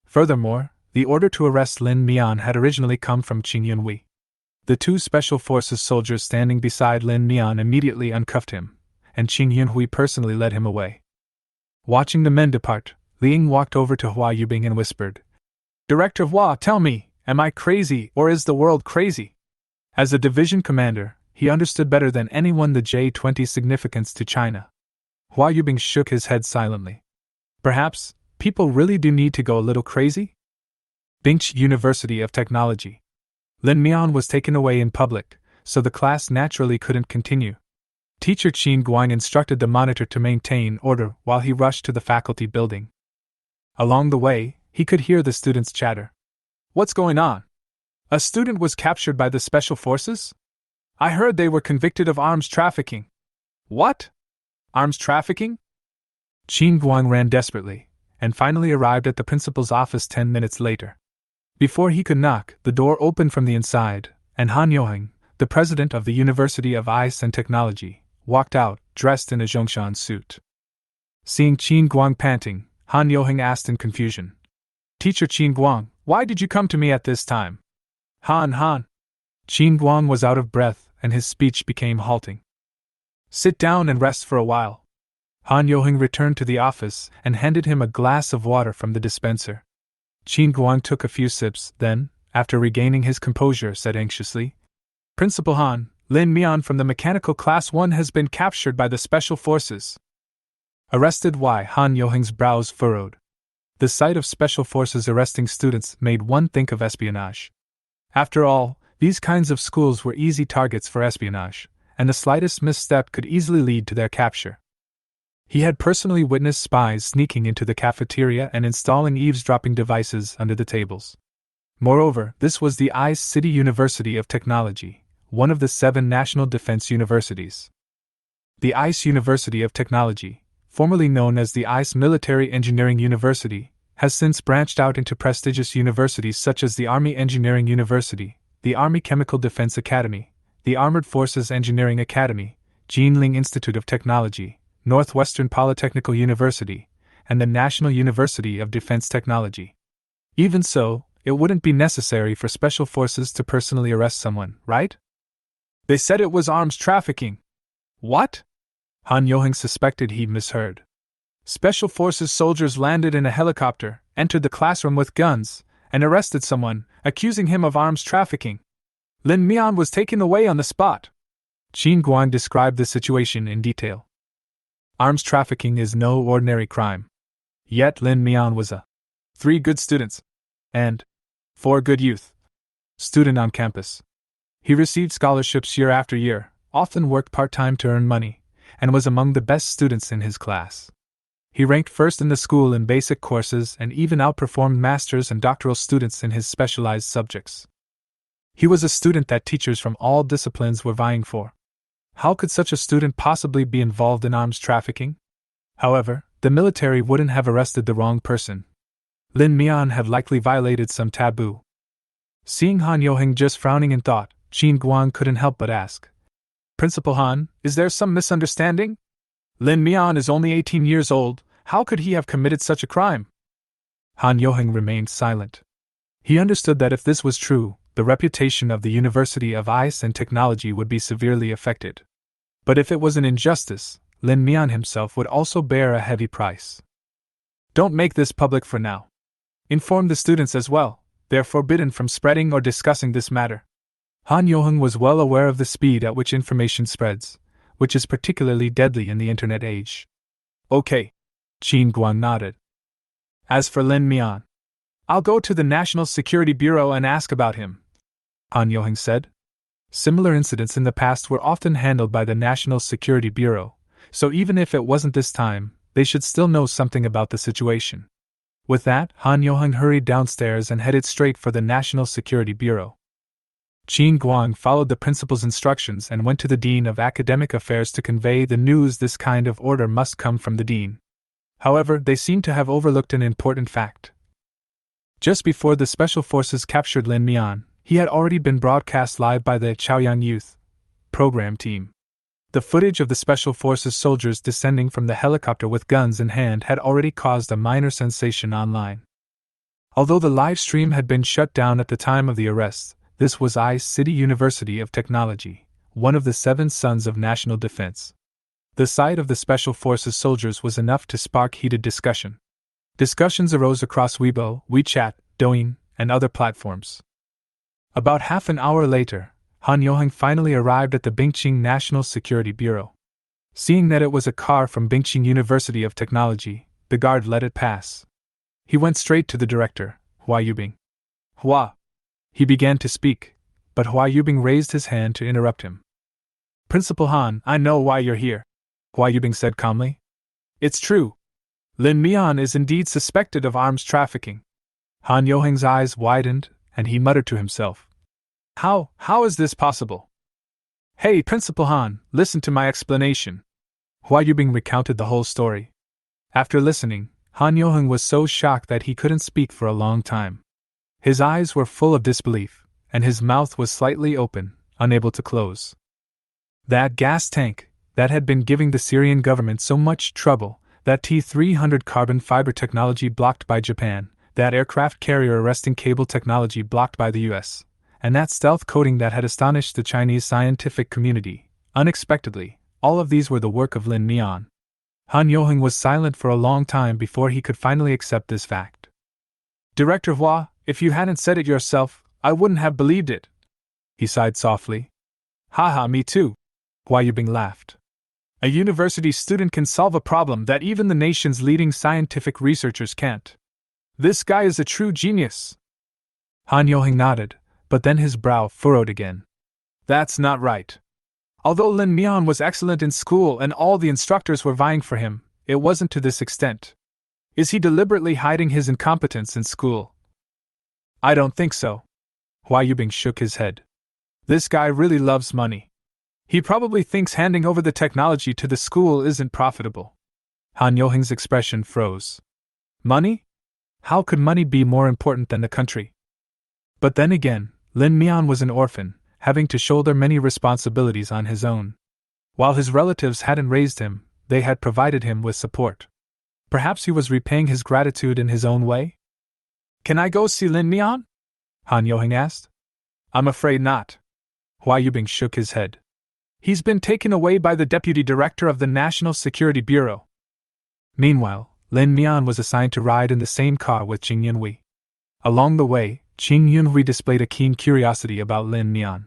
Furthermore, the order to arrest Lin Mian had originally come from Qin Yunhui. The two Special Forces soldiers standing beside Lin Mian immediately uncuffed him, and Qin Yunhui personally led him away. Watching the men depart, Liang walked over to Hua Yubing and whispered, Director Hua, tell me, am I crazy or is the world crazy? As a division commander, he understood better than anyone the J-20's significance to China. Hua Yubing shook his head silently. Perhaps, people really do need to go a little crazy? Bingch University of Technology. Lin Mian was taken away in public, so the class naturally couldn't continue. Teacher Qin Guang instructed the monitor to maintain order while he rushed to the faculty building. Along the way, he could hear the students chatter. What's going on? A student was captured by the Special Forces? I heard they were convicted of arms trafficking. What? Arms trafficking? Qin Guang ran desperately, and finally arrived at the principal's office 10 minutes later. Before he could knock, the door opened from the inside, and Han Yoheng, the president of the University of Ice and Technology, walked out, dressed in a Zhongshan suit. Seeing Qin Guang panting, Han Yoheng asked in confusion, Teacher Qin Guang, why did you come to me at this time? Han. Qin Guang was out of breath, and his speech became halting. Sit down and rest for a while. Han Yoheng returned to the office and handed him a glass of water from the dispenser. Qin Guang took a few sips, then, after regaining his composure, said anxiously, Principal Han, Lin Mian from the Mechanical Class 1 has been captured by the Special Forces. Arrested? Why? Han Yoheng's brows furrowed. The sight of Special Forces arresting students made one think of espionage. After all, these kinds of schools were easy targets for espionage, and the slightest misstep could easily lead to their capture. He had personally witnessed spies sneaking into the cafeteria and installing eavesdropping devices under the tables. Moreover, this was the Ice City University of Technology, one of the 7 national defense universities. The Ice University of Technology, formerly known as the Ice Military Engineering University, has since branched out into prestigious universities such as the Army Engineering University, the Army Chemical Defense Academy, the Armored Forces Engineering Academy, Jinling Institute of Technology, Northwestern Polytechnical University, and the National University of Defense Technology. Even so, it wouldn't be necessary for Special Forces to personally arrest someone, right? They said it was arms trafficking. What? Han Yoheng suspected he'd misheard. Special Forces soldiers landed in a helicopter, entered the classroom with guns, and arrested someone, accusing him of arms trafficking. Lin Mian was taken away on the spot. Qin Guang described the situation in detail. Arms trafficking is no ordinary crime. Yet Lin Mian was a 3 good students and 4 good youth student on campus. He received scholarships year after year, often worked part-time to earn money, and was among the best students in his class. He ranked first in the school in basic courses and even outperformed master's and doctoral students in his specialized subjects. He was a student that teachers from all disciplines were vying for. How could such a student possibly be involved in arms trafficking? However, the military wouldn't have arrested the wrong person. Lin Mian had likely violated some taboo. Seeing Han Yoheng just frowning in thought, Qin Guang couldn't help but ask, Principal Han, is there some misunderstanding? Lin Mian is only 18 years old, how could he have committed such a crime? Han Yoheng remained silent. He understood that if this was true, the reputation of the University of Ice and Technology would be severely affected. But if it was an injustice, Lin Mian himself would also bear a heavy price. Don't make this public for now. Inform the students as well, they are forbidden from spreading or discussing this matter. Han Yoheng was well aware of the speed at which information spreads, which is particularly deadly in the internet age. Okay. Qin Guang nodded. As for Lin Mian, I'll go to the National Security Bureau and ask about him, Han Yoheng said. Similar incidents in the past were often handled by the National Security Bureau, so even if it wasn't this time, they should still know something about the situation. With that, Han Yoheng hurried downstairs and headed straight for the National Security Bureau. Qin Guang followed the principal's instructions and went to the Dean of Academic Affairs to convey the news. This kind of order must come from the Dean. However, they seemed to have overlooked an important fact. Just before the Special Forces captured Lin Mian, he had already been broadcast live by the Chaoyang Youth program team. The footage of the Special Forces soldiers descending from the helicopter with guns in hand had already caused a minor sensation online. Although the live stream had been shut down at the time of the arrest, this was Ice City University of Technology, one of the 7 sons of national defense. The sight of the Special Forces soldiers was enough to spark heated discussion. Discussions arose across Weibo, WeChat, Douyin, and other platforms. About half an hour later, Han Yoheng finally arrived at the Bingqing National Security Bureau. Seeing that it was a car from Bingqing University of Technology, the guard let it pass. He went straight to the director, Hua Yubing. Hua. He began to speak, but Hua Yubing raised his hand to interrupt him. Principal Han, I know why you're here, Hua Yubing said calmly. It's true. Lin Mian is indeed suspected of arms trafficking. Han Yoheng's eyes widened, and he muttered to himself. How is this possible? Hey, Principal Han, listen to my explanation. Hua Yubing recounted the whole story. After listening, Han Yoheng was so shocked that he couldn't speak for a long time. His eyes were full of disbelief, and his mouth was slightly open, unable to close. That gas tank, that had been giving the Syrian government so much trouble, that T-300 carbon fiber technology blocked by Japan, that aircraft carrier arresting cable technology blocked by the US, and that stealth coding that had astonished the Chinese scientific community, unexpectedly, all of these were the work of Lin Mian. Han Yoheng was silent for a long time before he could finally accept this fact. Director Hua, if you hadn't said it yourself, I wouldn't have believed it. He sighed softly. Haha, me too. Hua Yubing laughed. A university student can solve a problem that even the nation's leading scientific researchers can't. This guy is a true genius. Han Yoheng nodded, but then his brow furrowed again. That's not right. Although Lin Mian was excellent in school and all the instructors were vying for him, it wasn't to this extent. Is he deliberately hiding his incompetence in school? I don't think so. Hua Yubing shook his head. This guy really loves money. He probably thinks handing over the technology to the school isn't profitable. Han Yoheng's expression froze. Money? How could money be more important than the country? But then again, Lin Mian was an orphan, having to shoulder many responsibilities on his own. While his relatives hadn't raised him, they had provided him with support. Perhaps he was repaying his gratitude in his own way? Can I go see Lin Mian? Han Yoheng asked. I'm afraid not. Hua Yubing shook his head. He's been taken away by the deputy director of the National Security Bureau. Meanwhile, Lin Mian was assigned to ride in the same car with Qing Yunhui. Along the way, Qing Yunhui displayed a keen curiosity about Lin Mian.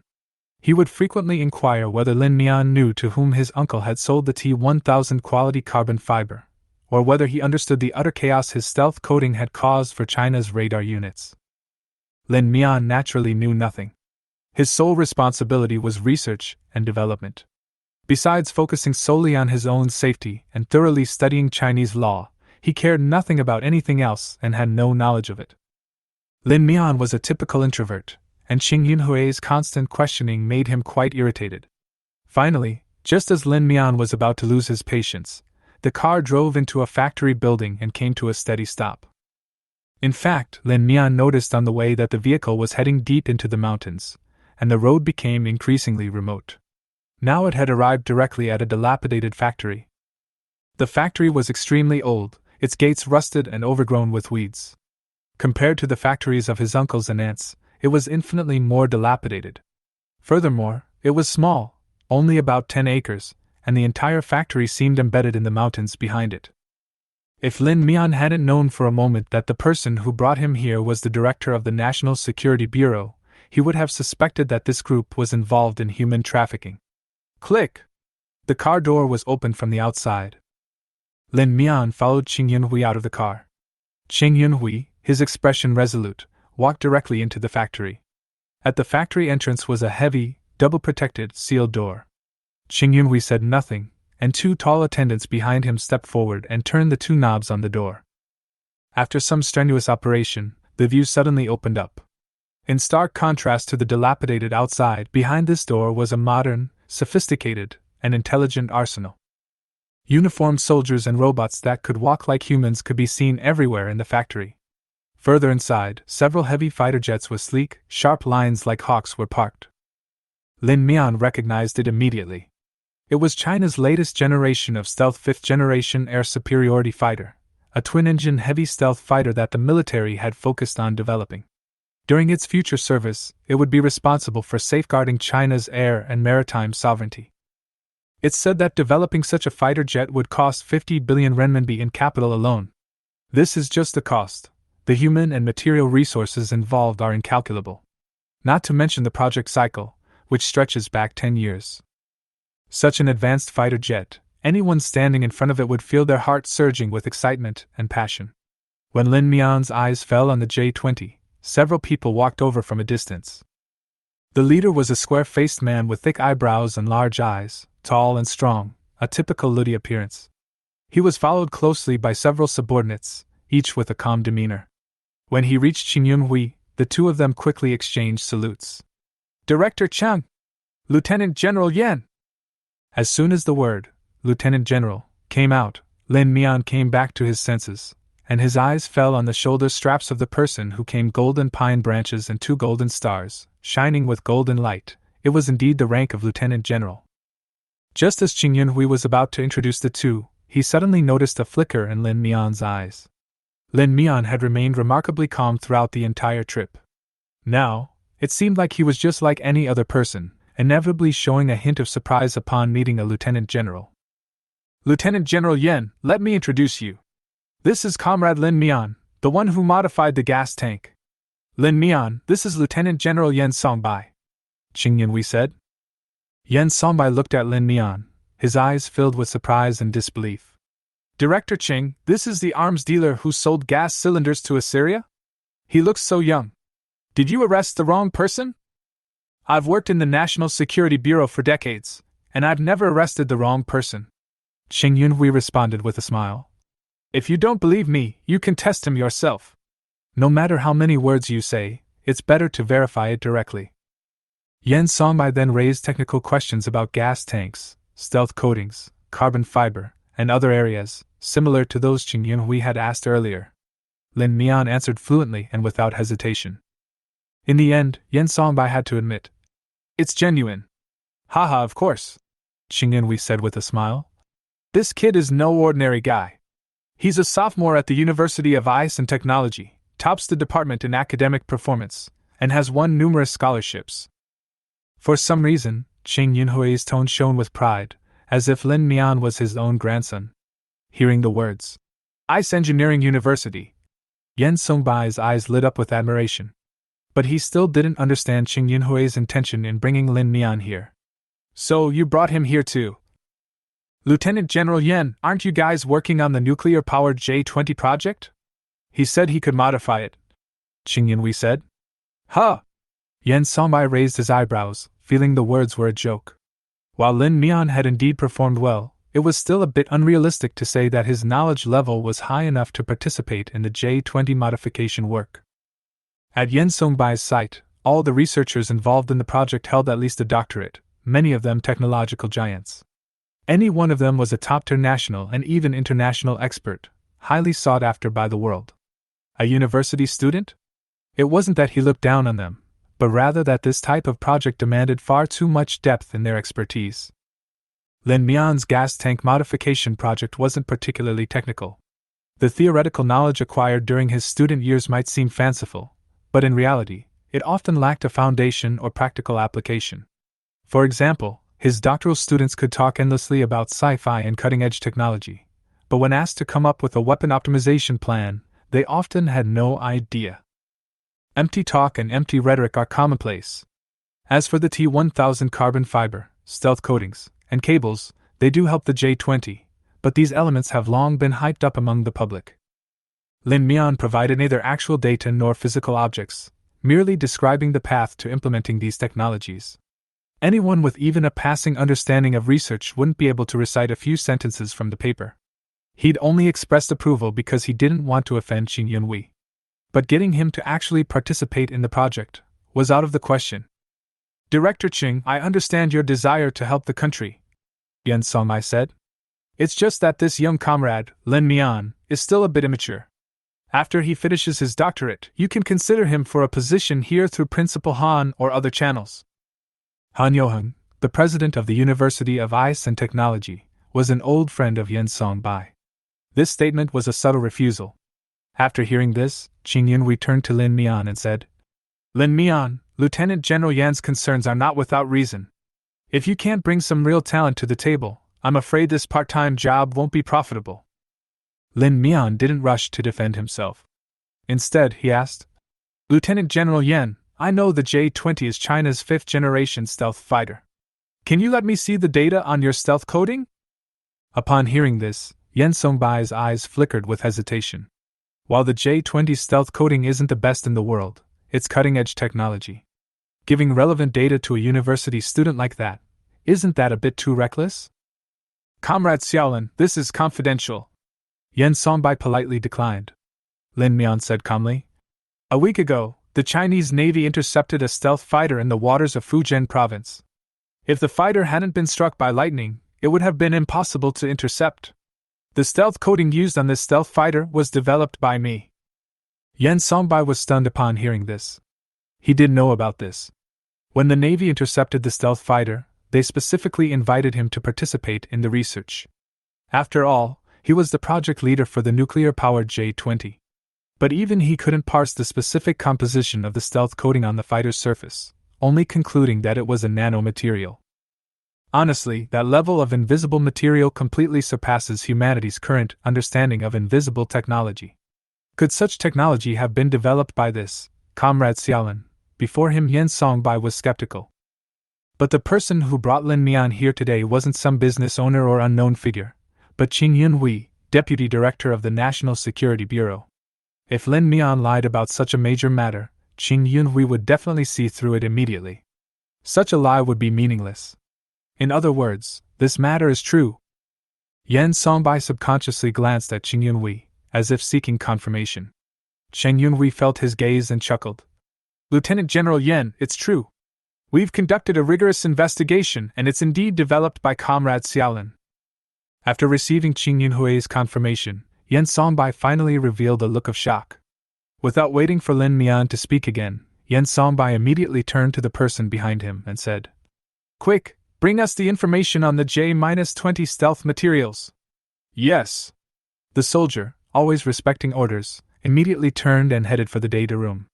He would frequently inquire whether Lin Mian knew to whom his uncle had sold the T-1000 quality carbon fiber, or whether he understood the utter chaos his stealth coding had caused for China's radar units. Lin Mian naturally knew nothing. His sole responsibility was research and development. Besides focusing solely on his own safety and thoroughly studying Chinese law, he cared nothing about anything else and had no knowledge of it. Lin Mian was a typical introvert, and Qing Yunhui's constant questioning made him quite irritated. Finally, just as Lin Mian was about to lose his patience, the car drove into a factory building and came to a steady stop. In fact, Lin Mian noticed on the way that the vehicle was heading deep into the mountains, and the road became increasingly remote. Now it had arrived directly at a dilapidated factory. The factory was extremely old, its gates rusted and overgrown with weeds. Compared to the factories of his uncles and aunts, it was infinitely more dilapidated. Furthermore, it was small, only about 10 acres, and the entire factory seemed embedded in the mountains behind it. If Lin Mian hadn't known for a moment that the person who brought him here was the director of the National Security Bureau, he would have suspected that this group was involved in human trafficking. Click! The car door was opened from the outside. Lin Mian followed Qing Yunhui out of the car. Qing Yunhui, his expression resolute, walked directly into the factory. At the factory entrance was a heavy, double-protected, sealed door. Qing Yunhui said nothing, and two tall attendants behind him stepped forward and turned the two knobs on the door. After some strenuous operation, the view suddenly opened up. In stark contrast to the dilapidated outside, behind this door was a modern, sophisticated, and intelligent arsenal. Uniformed soldiers and robots that could walk like humans could be seen everywhere in the factory. Further inside, several heavy fighter jets with sleek, sharp lines like hawks were parked. Lin Mian recognized it immediately. It was China's latest generation of stealth fifth-generation air superiority fighter, a twin-engine heavy stealth fighter that the military had focused on developing. During its future service, it would be responsible for safeguarding China's air and maritime sovereignty. It's said that developing such a fighter jet would cost 50 billion renminbi in capital alone. This is just the cost. The human and material resources involved are incalculable. Not to mention the project cycle, which stretches back 10 years. Such an advanced fighter jet, anyone standing in front of it would feel their heart surging with excitement and passion. When Lin Mian's eyes fell on the J-20, several people walked over from a distance. The leader was a square-faced man with thick eyebrows and large eyes, tall and strong, a typical Ludi appearance. He was followed closely by several subordinates, each with a calm demeanor. When he reached Qing Yunhui, the two of them quickly exchanged salutes. "Director Chang! Lieutenant General Yan!" As soon as the word, Lieutenant General, came out, Lin Mian came back to his senses, and his eyes fell on the shoulder straps of the person who came golden pine branches and two golden stars, shining with golden light. It was indeed the rank of Lieutenant General. Just as Qing Yunhui was about to introduce the two, he suddenly noticed a flicker in Lin Mian's eyes. Lin Mian had remained remarkably calm throughout the entire trip. Now, it seemed like he was just like any other person, inevitably showing a hint of surprise upon meeting a lieutenant general. "Lieutenant General Yan, let me introduce you. This is Comrade Lin Mian, the one who modified the gas tank. Lin Mian, this is Lieutenant General Yan Songbai," Qing Yunhui said. Yan Songbai looked at Lin Mian, his eyes filled with surprise and disbelief. "Director Qing, this is the arms dealer who sold gas cylinders to Assyria? He looks so young. Did you arrest the wrong person? I've worked in the National Security Bureau for decades, and I've never arrested the wrong person," Qing Yunhui responded with a smile. "If you don't believe me, you can test him yourself. No matter how many words you say, it's better to verify it directly." Yan Songbai then raised technical questions about gas tanks, stealth coatings, carbon fiber, and other areas, similar to those Qing Yunhui had asked earlier. Lin Mian answered fluently and without hesitation. In the end, Yan Songbai had to admit, "It's genuine." "Haha, of course," Qing Yunhui said with a smile. "This kid is no ordinary guy. He's a sophomore at the University of Ice and Technology, tops the department in academic performance, and has won numerous scholarships." For some reason, Qing Yunhui's tone shone with pride, as if Lin Mian was his own grandson. Hearing the words, "Ice Engineering University," Yan Songbai's eyes lit up with admiration. But he still didn't understand Qing Yunhui's intention in bringing Lin Mian here. "So you brought him here too? Lieutenant General Yan, aren't you guys working on the nuclear-powered J-20 project? He said he could modify it," Qing Yunhui said. "Huh!" Yan Songbai raised his eyebrows, feeling the words were a joke. While Lin Mian had indeed performed well, it was still a bit unrealistic to say that his knowledge level was high enough to participate in the J-20 modification work. At Yan Songbai's site, all the researchers involved in the project held at least a doctorate, many of them technological giants. Any one of them was a top-tier national and even international expert, highly sought after by the world. A university student? It wasn't that he looked down on them, but rather that this type of project demanded far too much depth in their expertise. Lin Mian's gas tank modification project wasn't particularly technical. The theoretical knowledge acquired during his student years might seem fanciful, but in reality, it often lacked a foundation or practical application. For example, his doctoral students could talk endlessly about sci-fi and cutting-edge technology, but when asked to come up with a weapon optimization plan, they often had no idea. Empty talk and empty rhetoric are commonplace. As for the T-1000 carbon fiber, stealth coatings, and cables, they do help the J-20, but these elements have long been hyped up among the public. Lin Mian provided neither actual data nor physical objects, merely describing the path to implementing these technologies. Anyone with even a passing understanding of research wouldn't be able to recite a few sentences from the paper. He'd only expressed approval because he didn't want to offend Qin Yunhui. But getting him to actually participate in the project was out of the question. "Director Qing, I understand your desire to help the country," Yan Songmai said. "It's just that this young comrade, Lin Mian, is still a bit immature. After he finishes his doctorate, you can consider him for a position here through Principal Han or other channels." Han Yoheng, the president of the University of Ice and Technology, was an old friend of Yan Songbai. This statement was a subtle refusal. After hearing this, Qin Yunhui turned to Lin Mian and said, "Lin Mian, Lieutenant General Yan's concerns are not without reason. If you can't bring some real talent to the table, I'm afraid this part-time job won't be profitable." Lin Mian didn't rush to defend himself. Instead, he asked, "Lieutenant General Yan, I know the J-20 is China's fifth-generation stealth fighter. Can you let me see the data on your stealth coding?" Upon hearing this, Yan Songbai's eyes flickered with hesitation. While the J-20's stealth coding isn't the best in the world, it's cutting-edge technology. Giving relevant data to a university student like that, isn't that a bit too reckless? "Comrade Xiaolin, this is confidential," Yan Songbai politely declined. Lin Mian said calmly, "A week ago, the Chinese Navy intercepted a stealth fighter in the waters of Fujian province. If the fighter hadn't been struck by lightning, it would have been impossible to intercept. The stealth coating used on this stealth fighter was developed by me." Yan Songbai was stunned upon hearing this. He did know about this. When the Navy intercepted the stealth fighter, they specifically invited him to participate in the research. After all, he was the project leader for the nuclear-powered J-20. But even he couldn't parse the specific composition of the stealth coating on the fighter's surface, only concluding that it was a nanomaterial. Honestly, that level of invisible material completely surpasses humanity's current understanding of invisible technology. Could such technology have been developed by this Comrade Xiaolin? Before him, Yan Songbai was skeptical. But the person who brought Lin Mian here today wasn't some business owner or unknown figure, but Qin Yunhui, deputy director of the National Security Bureau. If Lin Mian lied about such a major matter, Qin Yunhui would definitely see through it immediately. Such a lie would be meaningless. In other words, this matter is true. Yan Songbai subconsciously glanced at Qin Yunhui, as if seeking confirmation. Qin Yunhui felt his gaze and chuckled. "Lieutenant General Yan, it's true. We've conducted a rigorous investigation and it's indeed developed by Comrade Xiaolin." After receiving Qin Yunhui's confirmation, Yan Songbai finally revealed a look of shock. Without waiting for Lin Mian to speak again, Yan Songbai immediately turned to the person behind him and said, "Quick, bring us the information on the J-20 stealth materials." "Yes." The soldier, always respecting orders, immediately turned and headed for the data room.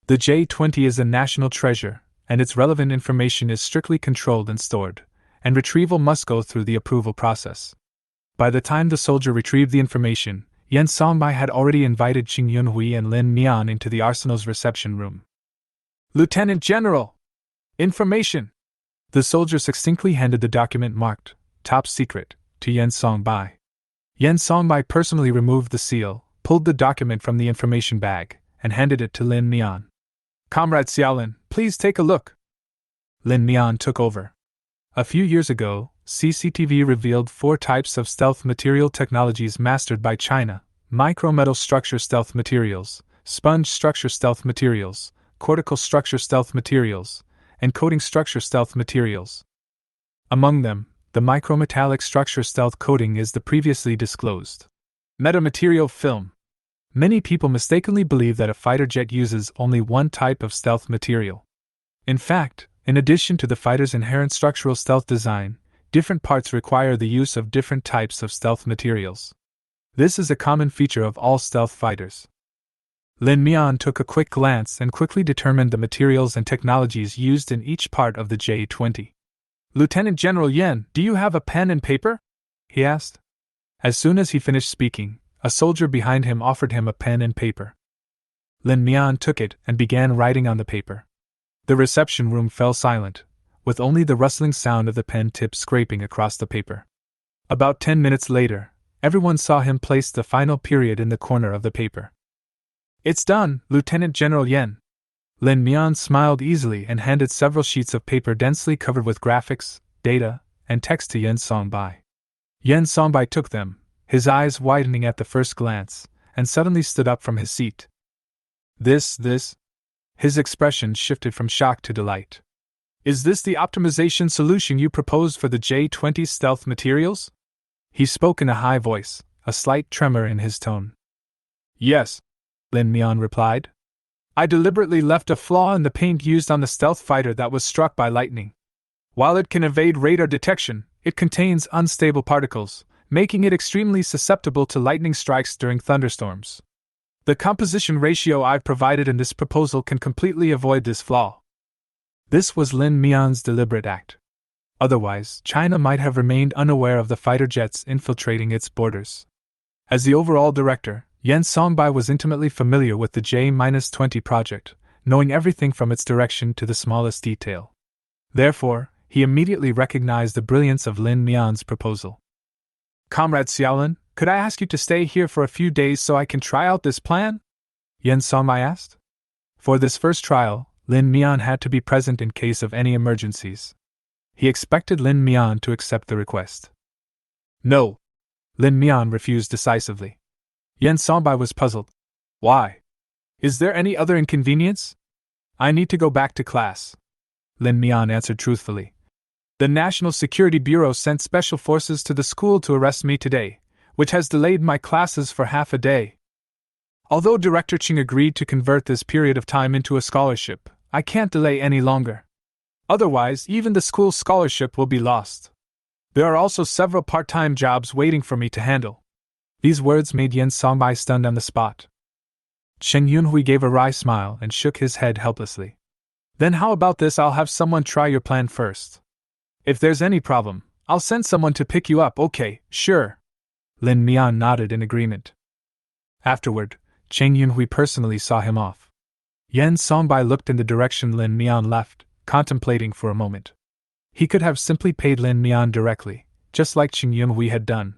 The J-20 is a national treasure, and its relevant information is strictly controlled and stored, and retrieval must go through the approval process. By the time the soldier retrieved the information, Yan Songbai had already invited Qin Yunhui and Lin Mian into the arsenal's reception room. "Lieutenant General! Information!" The soldier succinctly handed the document marked, "Top Secret," to Yan Songbai. Yan Songbai personally removed the seal, pulled the document from the information bag, and handed it to Lin Mian. "Comrade Xiaolin, please take a look." Lin Mian took over. A few years ago, CCTV revealed 4 types of stealth material technologies mastered by China: micrometal structure stealth materials, sponge structure stealth materials, cortical structure stealth materials, and coating structure stealth materials. Among them, the micrometallic structure stealth coating is the previously disclosed metamaterial film. Many people mistakenly believe that a fighter jet uses only one type of stealth material. In fact, in addition to the fighter's inherent structural stealth design, Different parts require the use of different types of stealth materials. This is a common feature of all stealth fighters. Lin Mian took a quick glance and quickly determined the materials and technologies used in each part of the J-20. Lieutenant General Yen, do you have a pen and paper? He asked. As soon as he finished speaking, a soldier behind him offered him a pen and paper. Lin Mian took it and began writing on the paper. The reception room fell silent, with only the rustling sound of the pen tip scraping across the paper. About 10 minutes later, everyone saw him place the final period in the corner of the paper. It's done, Lieutenant General Yen. Lin Mian smiled easily and handed several sheets of paper densely covered with graphics, data, and text to Yen Songbai. Yen Songbai took them, his eyes widening at the first glance, and suddenly stood up from his seat. This. His expression shifted from shock to delight. Is this the optimization solution you proposed for the J-20 stealth materials? He spoke in a high voice, a slight tremor in his tone. Yes, Lin Mian replied. I deliberately left a flaw in the paint used on the stealth fighter that was struck by lightning. While it can evade radar detection, it contains unstable particles, making it extremely susceptible to lightning strikes during thunderstorms. The composition ratio I've provided in this proposal can completely avoid this flaw. This was Lin Mian's deliberate act. Otherwise, China might have remained unaware of the fighter jets infiltrating its borders. As the overall director, Yen Songbai was intimately familiar with the J-20 project, knowing everything from its direction to the smallest detail. Therefore, he immediately recognized the brilliance of Lin Mian's proposal. Comrade Xiaolin, could I ask you to stay here for a few days so I can try out this plan? Yen Songbai asked. For this first trial, Lin Mian had to be present in case of any emergencies. He expected Lin Mian to accept the request. No. Lin Mian refused decisively. Yen Songbai was puzzled. Why? Is there any other inconvenience? I need to go back to class. Lin Mian answered truthfully. The National Security Bureau sent special forces to the school to arrest me today, which has delayed my classes for half a day. Although Director Qing agreed to convert this period of time into a scholarship, I can't delay any longer. Otherwise, even the school's scholarship will be lost. There are also several part-time jobs waiting for me to handle. These words made Yen Songbai stunned on the spot. Chen Yunhui gave a wry smile and shook his head helplessly. Then how about this? I'll have someone try your plan first. If there's any problem, I'll send someone to pick you up. Okay, sure. Lin Mian nodded in agreement. Afterward, Chen Yunhui personally saw him off. Yen Songbai looked in the direction Lin Mian left, contemplating for a moment. He could have simply paid Lin Mian directly, just like Chen Yunhui had done.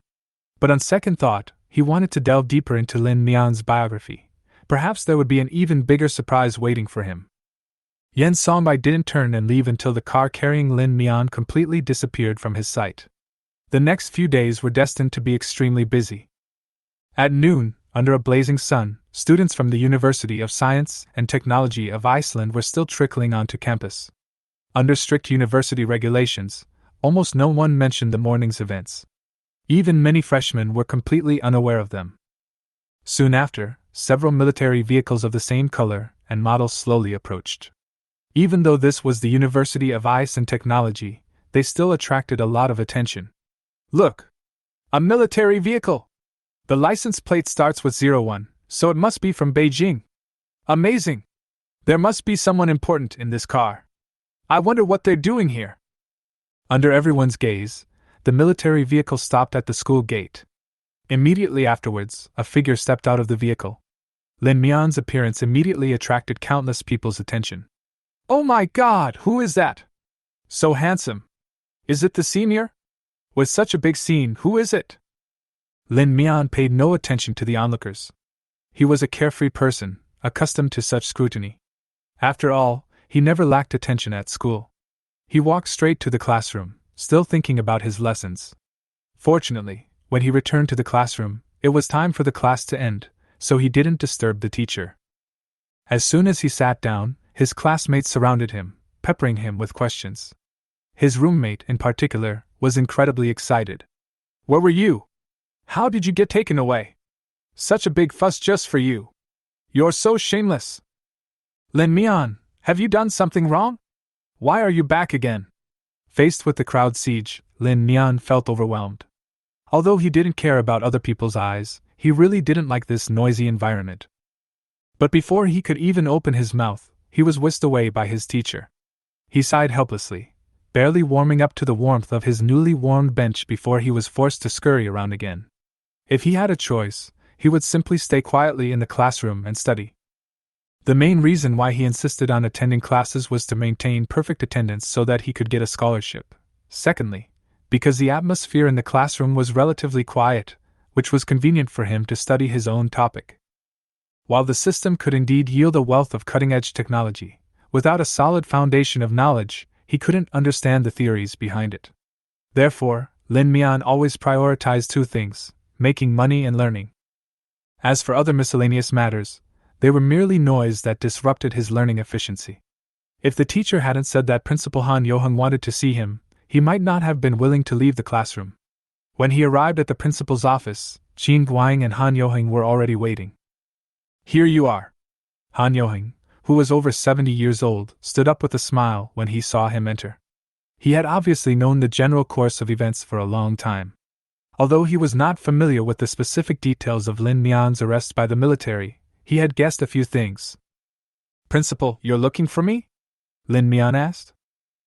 But on second thought, he wanted to delve deeper into Lin Mian's biography. Perhaps there would be an even bigger surprise waiting for him. Yen Songbai didn't turn and leave until the car carrying Lin Mian completely disappeared from his sight. The next few days were destined to be extremely busy. At noon, under a blazing sun, students from the University of Science and Technology of Iceland were still trickling onto campus. Under strict university regulations, almost no one mentioned the morning's events. Even many freshmen were completely unaware of them. Soon after, several military vehicles of the same color and model slowly approached. Even though this was the University of Ice and Technology, they still attracted a lot of attention. Look! A military vehicle! The license plate starts with 01, so it must be from Beijing. Amazing! There must be someone important in this car. I wonder what they're doing here. Under everyone's gaze, the military vehicle stopped at the school gate. Immediately afterwards, a figure stepped out of the vehicle. Lin Mian's appearance immediately attracted countless people's attention. Oh my God, who is that? So handsome. Is it the senior? With such a big scene, who is it? Lin Mian paid no attention to the onlookers. He was a carefree person, accustomed to such scrutiny. After all, he never lacked attention at school. He walked straight to the classroom, still thinking about his lessons. Fortunately, when he returned to the classroom, it was time for the class to end, so he didn't disturb the teacher. As soon as he sat down, his classmates surrounded him, peppering him with questions. His roommate, in particular, was incredibly excited. Where were you? How did you get taken away? Such a big fuss just for you. You're so shameless. Lin Mian, have you done something wrong? Why are you back again? Faced with the crowd siege, Lin Mian felt overwhelmed. Although he didn't care about other people's eyes, he really didn't like this noisy environment. But before he could even open his mouth, he was whisked away by his teacher. He sighed helplessly, barely warming up to the warmth of his newly warmed bench before he was forced to scurry around again. If he had a choice, he would simply stay quietly in the classroom and study. The main reason why he insisted on attending classes was to maintain perfect attendance so that he could get a scholarship. Secondly, because the atmosphere in the classroom was relatively quiet, which was convenient for him to study his own topic. While the system could indeed yield a wealth of cutting-edge technology, without a solid foundation of knowledge, he couldn't understand the theories behind it. Therefore, Lin Mian always prioritized two things: making money and learning. As for other miscellaneous matters, they were merely noise that disrupted his learning efficiency. If the teacher hadn't said that Principal Han Yoheng wanted to see him, he might not have been willing to leave the classroom. When he arrived at the principal's office, Qin Guang and Han Yoheng were already waiting. "Here you are." Han Yoheng, who was over 70 years old, stood up with a smile when he saw him enter. He had obviously known the general course of events for a long time. Although he was not familiar with the specific details of Lin Mian's arrest by the military, he had guessed a few things. "Principal, you're looking for me?" Lin Mian asked.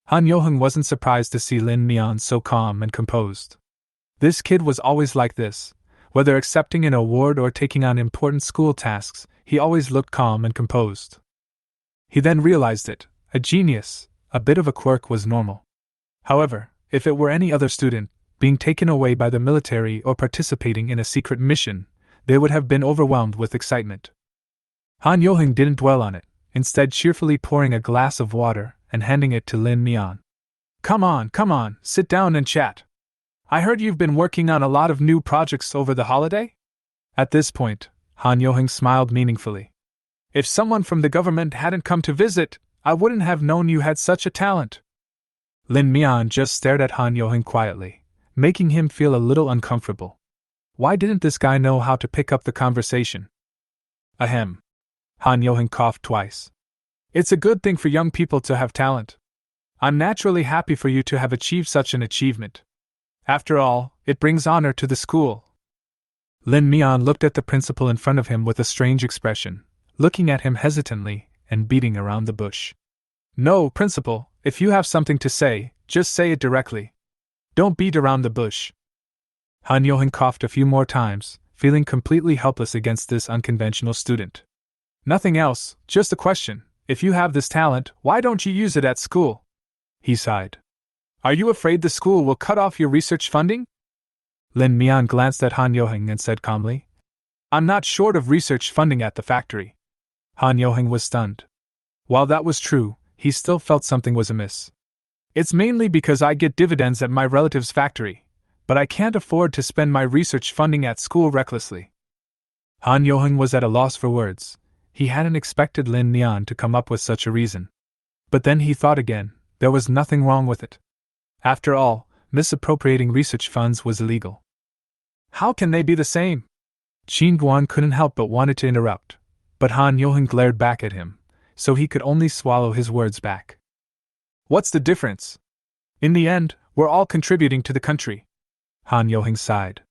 Han Yoheng wasn't surprised to see Lin Mian so calm and composed. This kid was always like this. Whether accepting an award or taking on important school tasks, he always looked calm and composed. He then realized it: a genius, a bit of a quirk was normal. However, if it were any other student, being taken away by the military or participating in a secret mission, they would have been overwhelmed with excitement. Han Yoheng didn't dwell on it, instead cheerfully pouring a glass of water and handing it to Lin Mian. Come on, sit down and chat. I heard you've been working on a lot of new projects over the holiday?" At this point, Han Yoheng smiled meaningfully. "If someone from the government hadn't come to visit, I wouldn't have known you had such a talent." Lin Mian just stared at Han Yoheng quietly, making him feel a little uncomfortable. Why didn't this guy know how to pick up the conversation? Ahem. Han Yoheng coughed twice. "It's a good thing for young people to have talent. I'm naturally happy for you to have achieved such an achievement. After all, it brings honor to the school." Lin Mian looked at the principal in front of him with a strange expression, looking at him hesitantly and beating around the bush. "No, Principal, if you have something to say, just say it directly. Don't beat around the bush." Han Yoheng coughed a few more times, feeling completely helpless against this unconventional student. "Nothing else, just a question. If you have this talent, why don't you use it at school?" He sighed. "Are you afraid the school will cut off your research funding?" Lin Mian glanced at Han Yoheng and said calmly, "I'm not short of research funding at the factory." Han Yoheng was stunned. While that was true, he still felt something was amiss. "It's mainly because I get dividends at my relative's factory, but I can't afford to spend my research funding at school recklessly." Han Yoheng was at a loss for words. He hadn't expected Lin Mian to come up with such a reason. But then he thought again, there was nothing wrong with it. After all, misappropriating research funds was illegal. "How can they be the same?" Qin Guan couldn't help but wanted to interrupt, but Han Yoheng glared back at him, so he could only swallow his words back. "What's the difference? In the end, we're all contributing to the country." Han Yoheng sighed.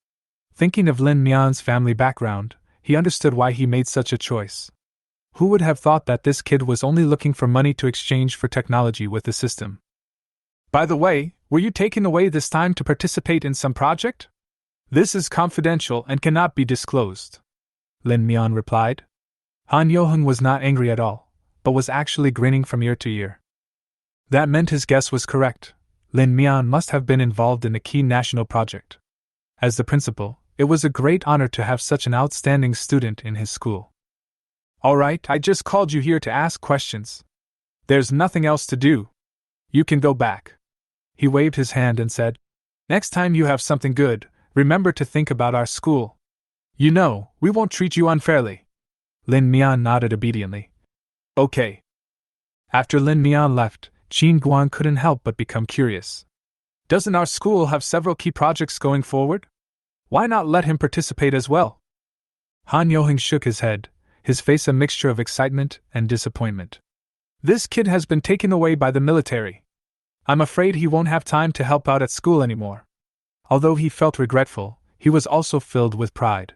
Thinking of Lin Mian's family background, he understood why he made such a choice. Who would have thought that this kid was only looking for money to exchange for technology with the system? "By the way, were you taken away this time to participate in some project?" "This is confidential and cannot be disclosed," Lin Mian replied. Han Yoheng was not angry at all, but was actually grinning from ear to ear. That meant his guess was correct. Lin Mian must have been involved in a key national project. As the principal, it was a great honor to have such an outstanding student in his school. "All right, I just called you here to ask questions. There's nothing else to do. You can go back." He waved his hand and said, "Next time you have something good, remember to think about our school. You know, we won't treat you unfairly." Lin Mian nodded obediently. "Okay." After Lin Mian left, Qin Guan couldn't help but become curious. "Doesn't our school have several key projects going forward? Why not let him participate as well?" Han Yoheng shook his head, his face a mixture of excitement and disappointment. "This kid has been taken away by the military. I'm afraid he won't have time to help out at school anymore. Although he felt regretful, he was also filled with pride.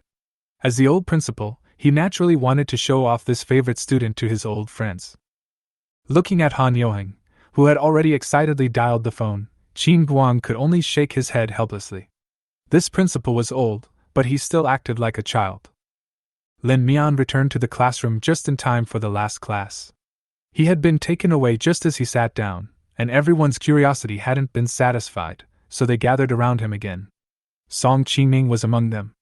As the old principal, he naturally wanted to show off this favorite student to his old friends. Looking at Han Yoheng, who had already excitedly dialed the phone, Qin Guang could only shake his head helplessly. This principal was old, but he still acted like a child. Lin Mian returned to the classroom just in time for the last class. He had been taken away just as he sat down, and everyone's curiosity hadn't been satisfied, so they gathered around him again. Song Qingming was among them.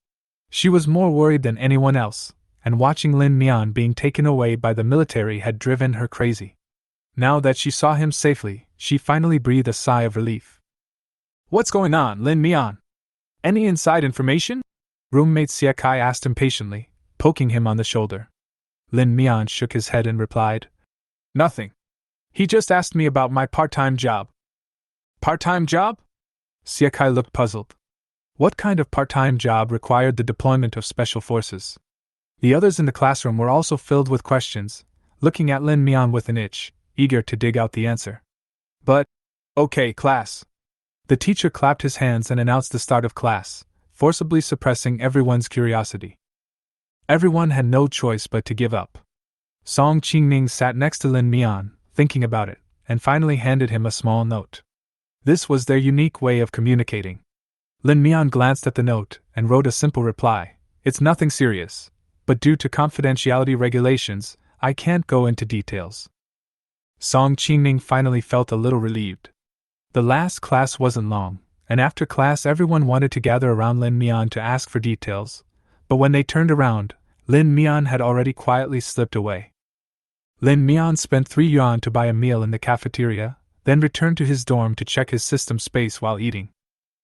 She was more worried than anyone else, and watching Lin Mian being taken away by the military had driven her crazy. Now that she saw him safely, she finally breathed a sigh of relief. What's going on, Lin Mian? Any inside information? Roommate Xie Kai asked impatiently, poking him on the shoulder. Lin Mian shook his head and replied, Nothing. He just asked me about my part-time job. Part-time job? Xie Kai looked puzzled. What kind of part-time job required the deployment of special forces? The others in the classroom were also filled with questions, looking at Lin Mian with an itch, eager to dig out the answer. But, okay, class. The teacher clapped his hands and announced the start of class, forcibly suppressing everyone's curiosity. Everyone had no choice but to give up. Song Qingming sat next to Lin Mian, thinking about it, and finally handed him a small note. This was their unique way of communicating. Lin Mian glanced at the note and wrote a simple reply. It's nothing serious, but due to confidentiality regulations, I can't go into details. Song Qingming finally felt a little relieved. The last class wasn't long, and after class everyone wanted to gather around Lin Mian to ask for details, but when they turned around, Lin Mian had already quietly slipped away. Lin Mian spent 3 yuan to buy a meal in the cafeteria, then returned to his dorm to check his system space while eating.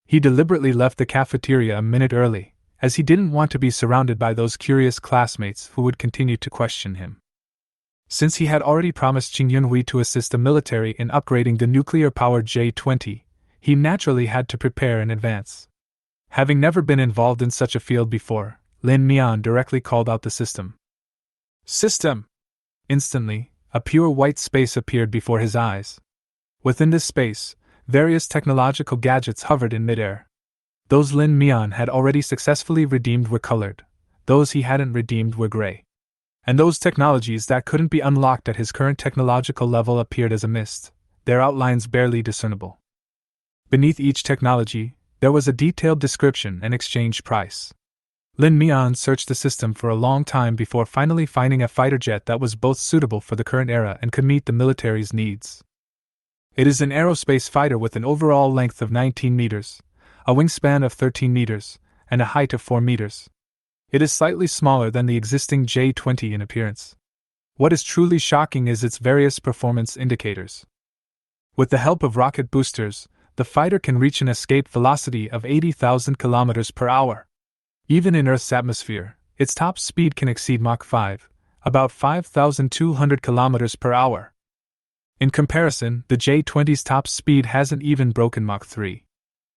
He deliberately left the cafeteria a minute early, as he didn't want to be surrounded by those curious classmates who would continue to question him. Since he had already promised Qing Yunhui to assist the military in upgrading the nuclear-powered J-20, he naturally had to prepare in advance. Having never been involved in such a field before, Lin Mian directly called out the system. System! Instantly, a pure white space appeared before his eyes. Within this space, various technological gadgets hovered in midair. Those Lin Mian had already successfully redeemed were colored, those he hadn't redeemed were gray. And those technologies that couldn't be unlocked at his current technological level appeared as a mist, their outlines barely discernible. Beneath each technology, there was a detailed description and exchange price. Lin Mian searched the system for a long time before finally finding a fighter jet that was both suitable for the current era and could meet the military's needs. It is an aerospace fighter with an overall length of 19 meters, a wingspan of 13 meters, and a height of 4 meters. It is slightly smaller than the existing J-20 in appearance. What is truly shocking is its various performance indicators. With the help of rocket boosters, the fighter can reach an escape velocity of 80,000 kilometers per hour. Even in Earth's atmosphere, its top speed can exceed Mach 5, about 5,200 kilometers per hour. In comparison, the J-20's top speed hasn't even broken Mach 3.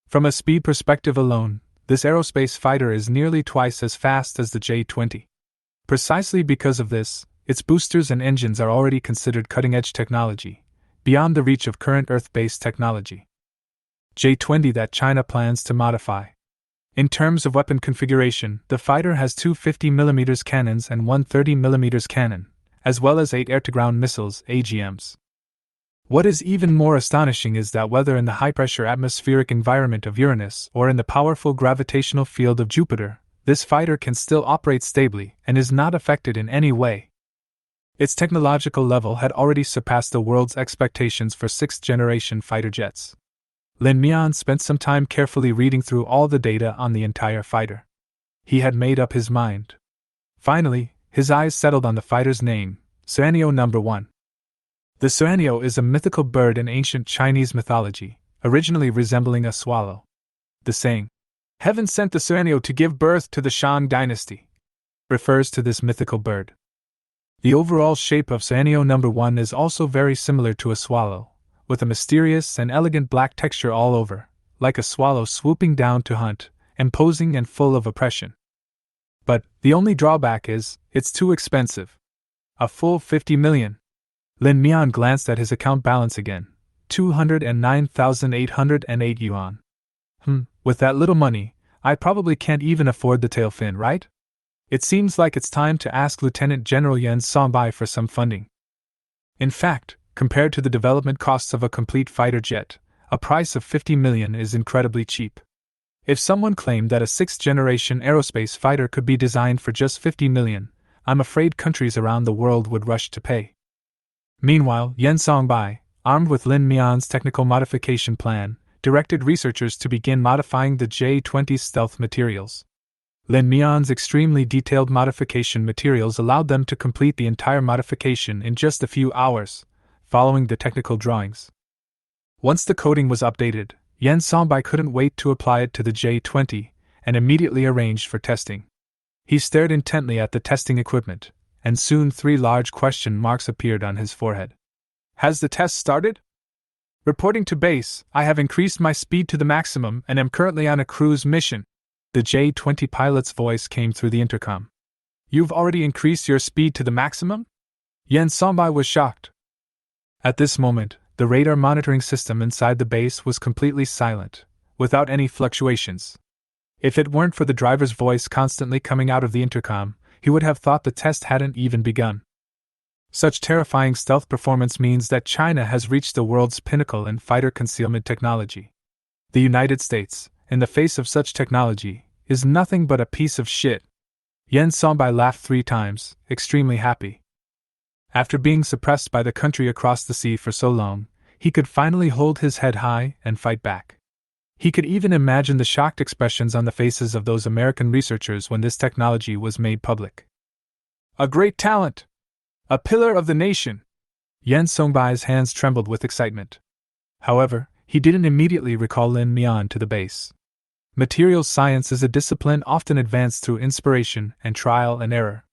From a speed perspective alone, this aerospace fighter is nearly twice as fast as the J-20. Precisely because of this, its boosters and engines are already considered cutting-edge technology, beyond the reach of current Earth-based technology. J-20 that China plans to modify. In terms of weapon configuration, the fighter has 2 50mm cannons and 1 30mm cannon, as well as 8 air-to-ground missiles (AGMs). What is even more astonishing is that whether in the high-pressure atmospheric environment of Uranus or in the powerful gravitational field of Jupiter, this fighter can still operate stably and is not affected in any way. Its technological level had already surpassed the world's expectations for 6th-generation fighter jets. Lin Mian spent some time carefully reading through all the data on the entire fighter. He had made up his mind. Finally, his eyes settled on the fighter's name, Suanio No. 1. The Suanio is a mythical bird in ancient Chinese mythology, originally resembling a swallow. The saying, "Heaven sent the Suanio to give birth to the Shang dynasty," refers to this mythical bird. The overall shape of Suanio No. 1 is also very similar to a swallow, with a mysterious and elegant black texture all over, like a swallow swooping down to hunt, imposing and full of oppression. But the only drawback is, it's too expensive. A full 50 million. Lin Mian glanced at his account balance again, 209,808 yuan. With that little money, I probably can't even afford the tail fin, right? It seems like it's time to ask Lieutenant General Yen Songbai for some funding. In fact, compared to the development costs of a complete fighter jet, a price of 50 million is incredibly cheap. If someone claimed that a 6th-generation aerospace fighter could be designed for just 50 million, I'm afraid countries around the world would rush to pay. Meanwhile, Yen Songbai, armed with Lin Mian's technical modification plan, directed researchers to begin modifying the J-20's stealth materials. Lin Mian's extremely detailed modification materials allowed them to complete the entire modification in just a few hours, following the technical drawings. Once the coding was updated, Yen Songbai couldn't wait to apply it to the J-20, and immediately arranged for testing. He stared intently at the testing equipment, and soon 3 large question marks appeared on his forehead. Has the test started? Reporting to base, I have increased my speed to the maximum and am currently on a cruise mission. The J-20 pilot's voice came through the intercom. You've already increased your speed to the maximum? Yen Songbai was shocked. At this moment, the radar monitoring system inside the base was completely silent, without any fluctuations. If it weren't for the driver's voice constantly coming out of the intercom, he would have thought the test hadn't even begun. Such terrifying stealth performance means that China has reached the world's pinnacle in fighter concealment technology. The United States, in the face of such technology, is nothing but a piece of shit. Yen Songbai laughed 3 times, extremely happy. After being suppressed by the country across the sea for so long, he could finally hold his head high and fight back. He could even imagine the shocked expressions on the faces of those American researchers when this technology was made public. A great talent! A pillar of the nation! Yen Songbai's hands trembled with excitement. However, he didn't immediately recall Lin Mian to the base. Materials science is a discipline often advanced through inspiration and trial and error.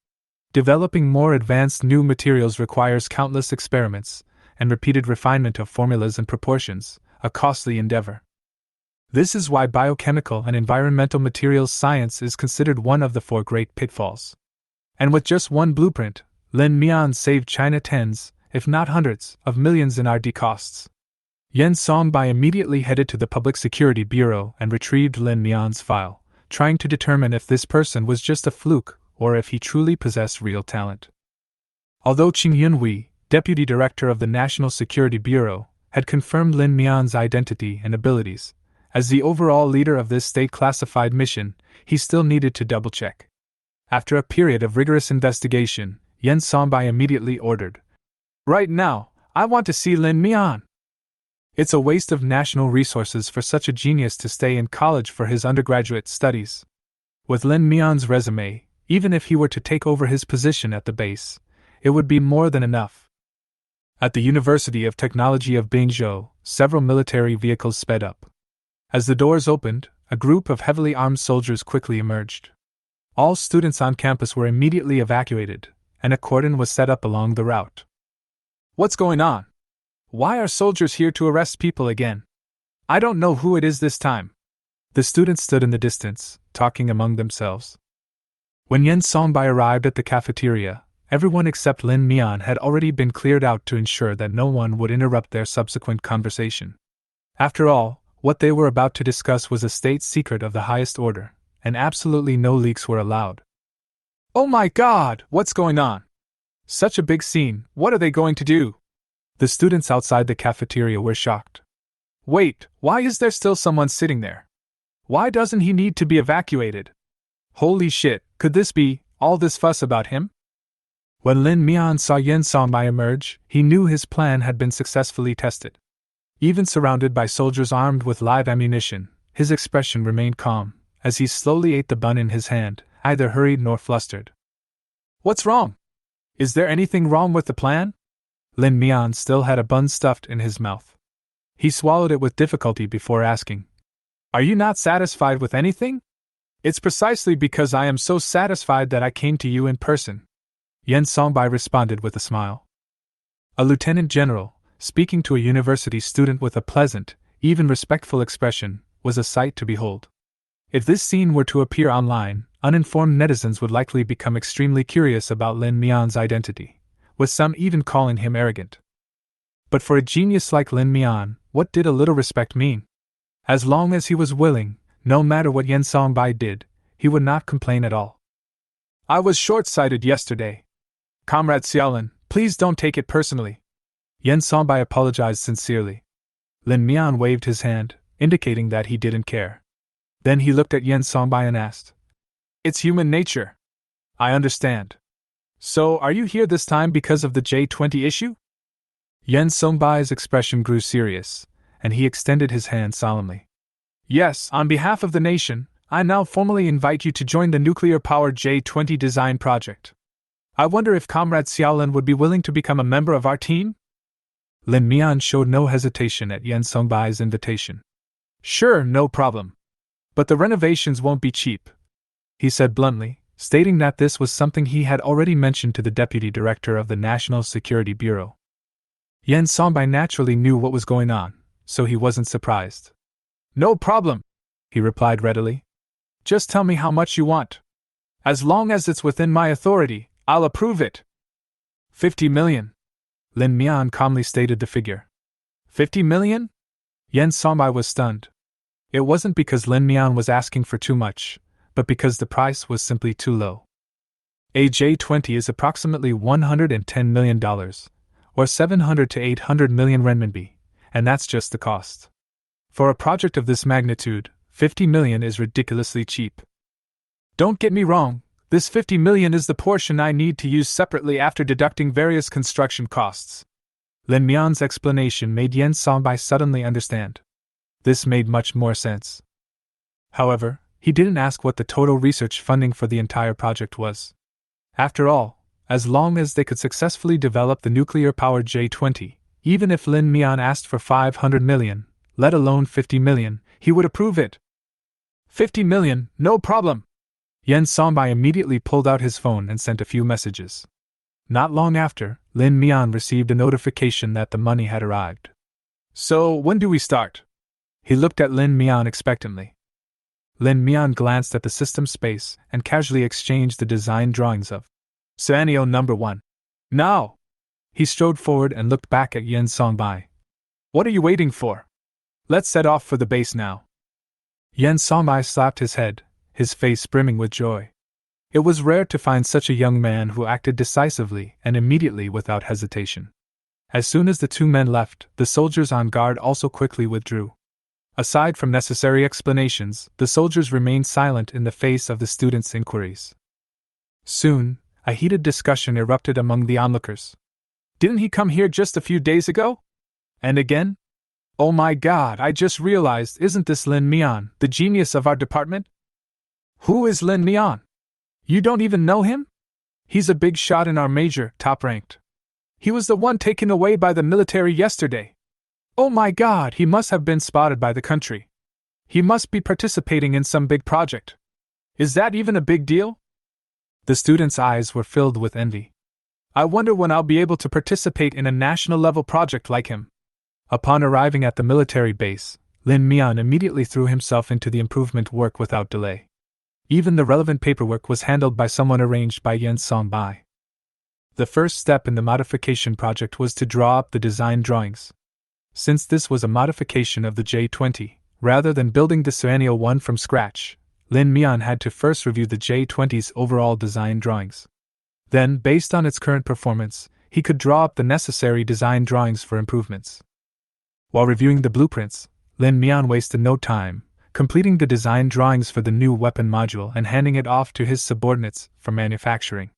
Developing more advanced new materials requires countless experiments and repeated refinement of formulas and proportions, a costly endeavor. This is why biochemical and environmental materials science is considered one of the 4 great pitfalls. And with just one blueprint, Lin Mian saved China tens, if not hundreds, of millions in R&D costs. Yen Songbai immediately headed to the Public Security Bureau and retrieved Lin Mian's file, trying to determine if this person was just a fluke or if he truly possessed real talent. Although Qing Yunhui, deputy director of the National Security Bureau, had confirmed Lin Mian's identity and abilities, as the overall leader of this state-classified mission, he still needed to double-check. After a period of rigorous investigation, Yen Songbai immediately ordered, "Right now, I want to see Lin Mian." It's a waste of national resources for such a genius to stay in college for his undergraduate studies. With Lin Mian's resume, even if he were to take over his position at the base, it would be more than enough. At the University of Technology of Bingzhou, several military vehicles sped up. As the doors opened, a group of heavily armed soldiers quickly emerged. All students on campus were immediately evacuated, and a cordon was set up along the route. What's going on? Why are soldiers here to arrest people again? I don't know who it is this time. The students stood in the distance, talking among themselves. When Yen Songbai arrived at the cafeteria, everyone except Lin Mian had already been cleared out to ensure that no one would interrupt their subsequent conversation. After all, what they were about to discuss was a state secret of the highest order, and absolutely no leaks were allowed. Oh my God, what's going on? Such a big scene, what are they going to do? The students outside the cafeteria were shocked. Wait, why is there still someone sitting there? Why doesn't he need to be evacuated? Holy shit, could this be all this fuss about him? When Lin Mian saw Yen Songbai emerge, he knew his plan had been successfully tested. Even surrounded by soldiers armed with live ammunition, his expression remained calm, as he slowly ate the bun in his hand, neither hurried nor flustered. What's wrong? Is there anything wrong with the plan? Lin Mian still had a bun stuffed in his mouth. He swallowed it with difficulty before asking, Are you not satisfied with anything? It's precisely because I am so satisfied that I came to you in person. Yen Songbai responded with a smile. A lieutenant general, speaking to a university student with a pleasant, even respectful expression, was a sight to behold. If this scene were to appear online, uninformed netizens would likely become extremely curious about Lin Mian's identity, with some even calling him arrogant. But for a genius like Lin Mian, what did a little respect mean? As long as he was willing, no matter what Yen Songbai did, he would not complain at all. I was short-sighted yesterday. Comrade Xiaolin, please don't take it personally. Yen Songbai apologized sincerely. Lin Mian waved his hand, indicating that he didn't care. Then he looked at Yen Songbai and asked, It's human nature. I understand. So, are you here this time because of the J20 issue? Yen Songbai's expression grew serious, and he extended his hand solemnly. Yes, on behalf of the nation, I now formally invite you to join the nuclear-powered J20 design project. I wonder if Comrade Xiaolin would be willing to become a member of our team? Lin Mian showed no hesitation at Yen Songbai's invitation. Sure, no problem. But the renovations won't be cheap, he said bluntly, stating that this was something he had already mentioned to the deputy director of the National Security Bureau. Yen Songbai naturally knew what was going on, so he wasn't surprised. No problem, he replied readily. Just tell me how much you want. As long as it's within my authority, I'll approve it. 50 million. Lin Mian calmly stated the figure. 50 million? Yen Songbai was stunned. It wasn't because Lin Mian was asking for too much, but because the price was simply too low. A J20 is approximately $110 million, or 700 to 800 million renminbi, and that's just the cost. For a project of this magnitude, 50 million is ridiculously cheap. Don't get me wrong, this 50 million is the portion I need to use separately after deducting various construction costs. Lin Mian's explanation made Yen Songbai suddenly understand. This made much more sense. However, he didn't ask what the total research funding for the entire project was. After all, as long as they could successfully develop the nuclear-powered J20, even if Lin Mian asked for 500 million, let alone 50 million, he would approve it. 50 million, no problem. Yen Songbai immediately pulled out his phone and sent a few messages. Not long after, Lin Mian received a notification that the money had arrived. So, when do we start? He looked at Lin Mian expectantly. Lin Mian glanced at the system space and casually exchanged the design drawings of Scenario Number 1. Now! He strode forward and looked back at Yen Songbai. What are you waiting for? Let's set off for the base now. Yen Songbai slapped his head, his face brimming with joy. It was rare to find such a young man who acted decisively and immediately without hesitation. As soon as the two men left, the soldiers on guard also quickly withdrew. Aside from necessary explanations, the soldiers remained silent in the face of the students' inquiries. Soon, a heated discussion erupted among the onlookers. Didn't he come here just a few days ago? And again? Oh my god, I just realized, isn't this Lin Mian, the genius of our department? Who is Lin Mian? You don't even know him? He's a big shot in our major, top-ranked. He was the one taken away by the military yesterday. Oh my god, he must have been spotted by the country. He must be participating in some big project. Is that even a big deal? The students' eyes were filled with envy. I wonder when I'll be able to participate in a national-level project like him. Upon arriving at the military base, Lin Mian immediately threw himself into the improvement work without delay. Even the relevant paperwork was handled by someone arranged by Yen Songbai. The first step in the modification project was to draw up the design drawings. Since this was a modification of the J20, rather than building the Scenario 1 from scratch, Lin Mian had to first review the J20's overall design drawings. Then, based on its current performance, he could draw up the necessary design drawings for improvements. While reviewing the blueprints, Lin Mian wasted no time, completing the design drawings for the new weapon module and handing it off to his subordinates for manufacturing.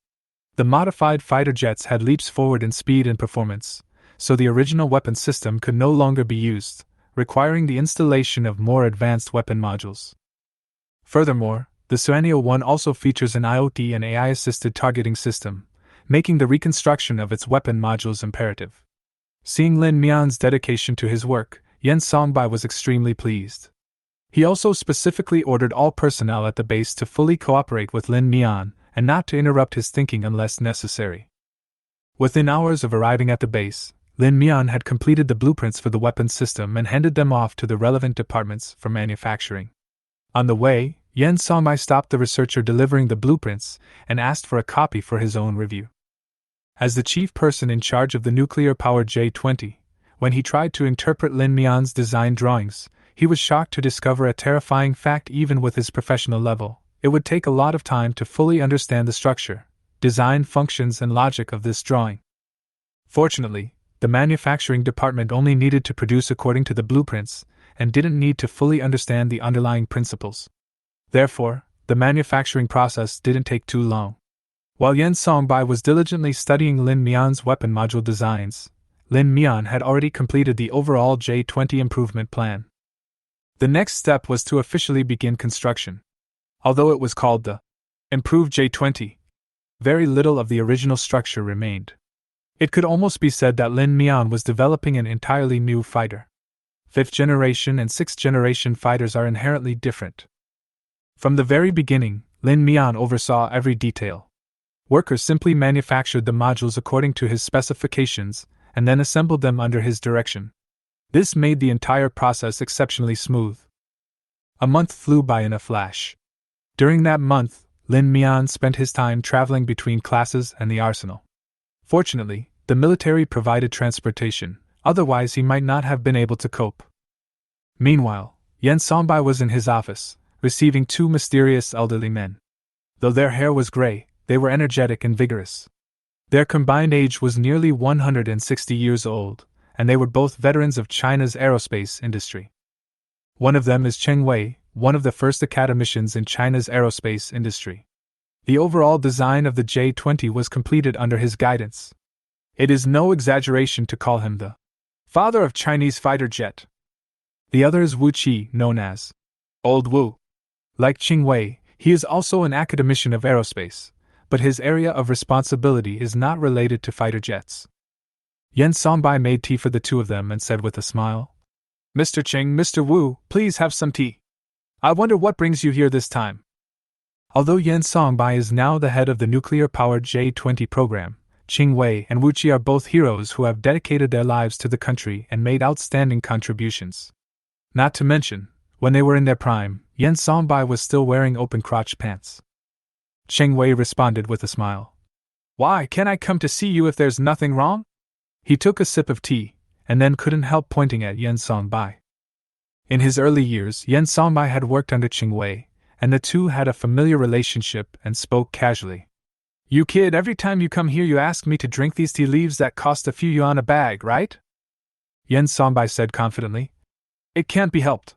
The modified fighter jets had leaps forward in speed and performance, so the original weapon system could no longer be used, requiring the installation of more advanced weapon modules. Furthermore, the Scenario 1 also features an IoT and AI-assisted targeting system, making the reconstruction of its weapon modules imperative. Seeing Lin Mian's dedication to his work, Yen Songbai was extremely pleased. He also specifically ordered all personnel at the base to fully cooperate with Lin Mian and not to interrupt his thinking unless necessary. Within hours of arriving at the base, Lin Mian had completed the blueprints for the weapons system and handed them off to the relevant departments for manufacturing. On the way, Yen Songbai stopped the researcher delivering the blueprints and asked for a copy for his own review. As the chief person in charge of the nuclear-powered J20, when he tried to interpret Lin Mian's design drawings, he was shocked to discover a terrifying fact. Even with his professional level, it would take a lot of time to fully understand the structure, design, functions, and logic of this drawing. Fortunately, the manufacturing department only needed to produce according to the blueprints, and didn't need to fully understand the underlying principles. Therefore, the manufacturing process didn't take too long. While Yen Songbai was diligently studying Lin Mian's weapon module designs, Lin Mian had already completed the overall J-20 improvement plan. The next step was to officially begin construction. Although it was called the Improved J-20, very little of the original structure remained. It could almost be said that Lin Mian was developing an entirely new fighter. 5th generation and 6th generation fighters are inherently different. From the very beginning, Lin Mian oversaw every detail. Workers simply manufactured the modules according to his specifications, and then assembled them under his direction. This made the entire process exceptionally smooth. A month flew by in a flash. During that month, Lin Mian spent his time traveling between classes and the arsenal. Fortunately, the military provided transportation, otherwise he might not have been able to cope. Meanwhile, Yen Songbai was in his office, receiving 2 mysterious elderly men. Though their hair was gray, they were energetic and vigorous. Their combined age was nearly 160 years old, and they were both veterans of China's aerospace industry. One of them is Cheng Wei, one of the first academicians in China's aerospace industry. The overall design of the J-20 was completed under his guidance. It is no exaggeration to call him the father of Chinese fighter jet. The other is Wu Qi, known as Old Wu. Like Cheng Wei, he is also an academician of aerospace, but his area of responsibility is not related to fighter jets. Yen Songbai made tea for the 2 of them and said with a smile, "Mr. Cheng, Mr. Wu, please have some tea. I wonder what brings you here this time." Although Yen Songbai is now the head of the nuclear-powered J-20 program, Cheng Wei and Wu Qi are both heroes who have dedicated their lives to the country and made outstanding contributions. Not to mention, when they were in their prime, Yen Songbai was still wearing open-crotch pants. Cheng Wei responded with a smile. "Why can't I come to see you if there's nothing wrong?" He took a sip of tea, and then couldn't help pointing at Yen Songbai. In his early years, Yen Songbai had worked under Cheng Wei, and the 2 had a familiar relationship and spoke casually. "You kid, every time you come here you ask me to drink these tea leaves that cost a few yuan a bag, right?" Yen Songbai said confidently. "It can't be helped.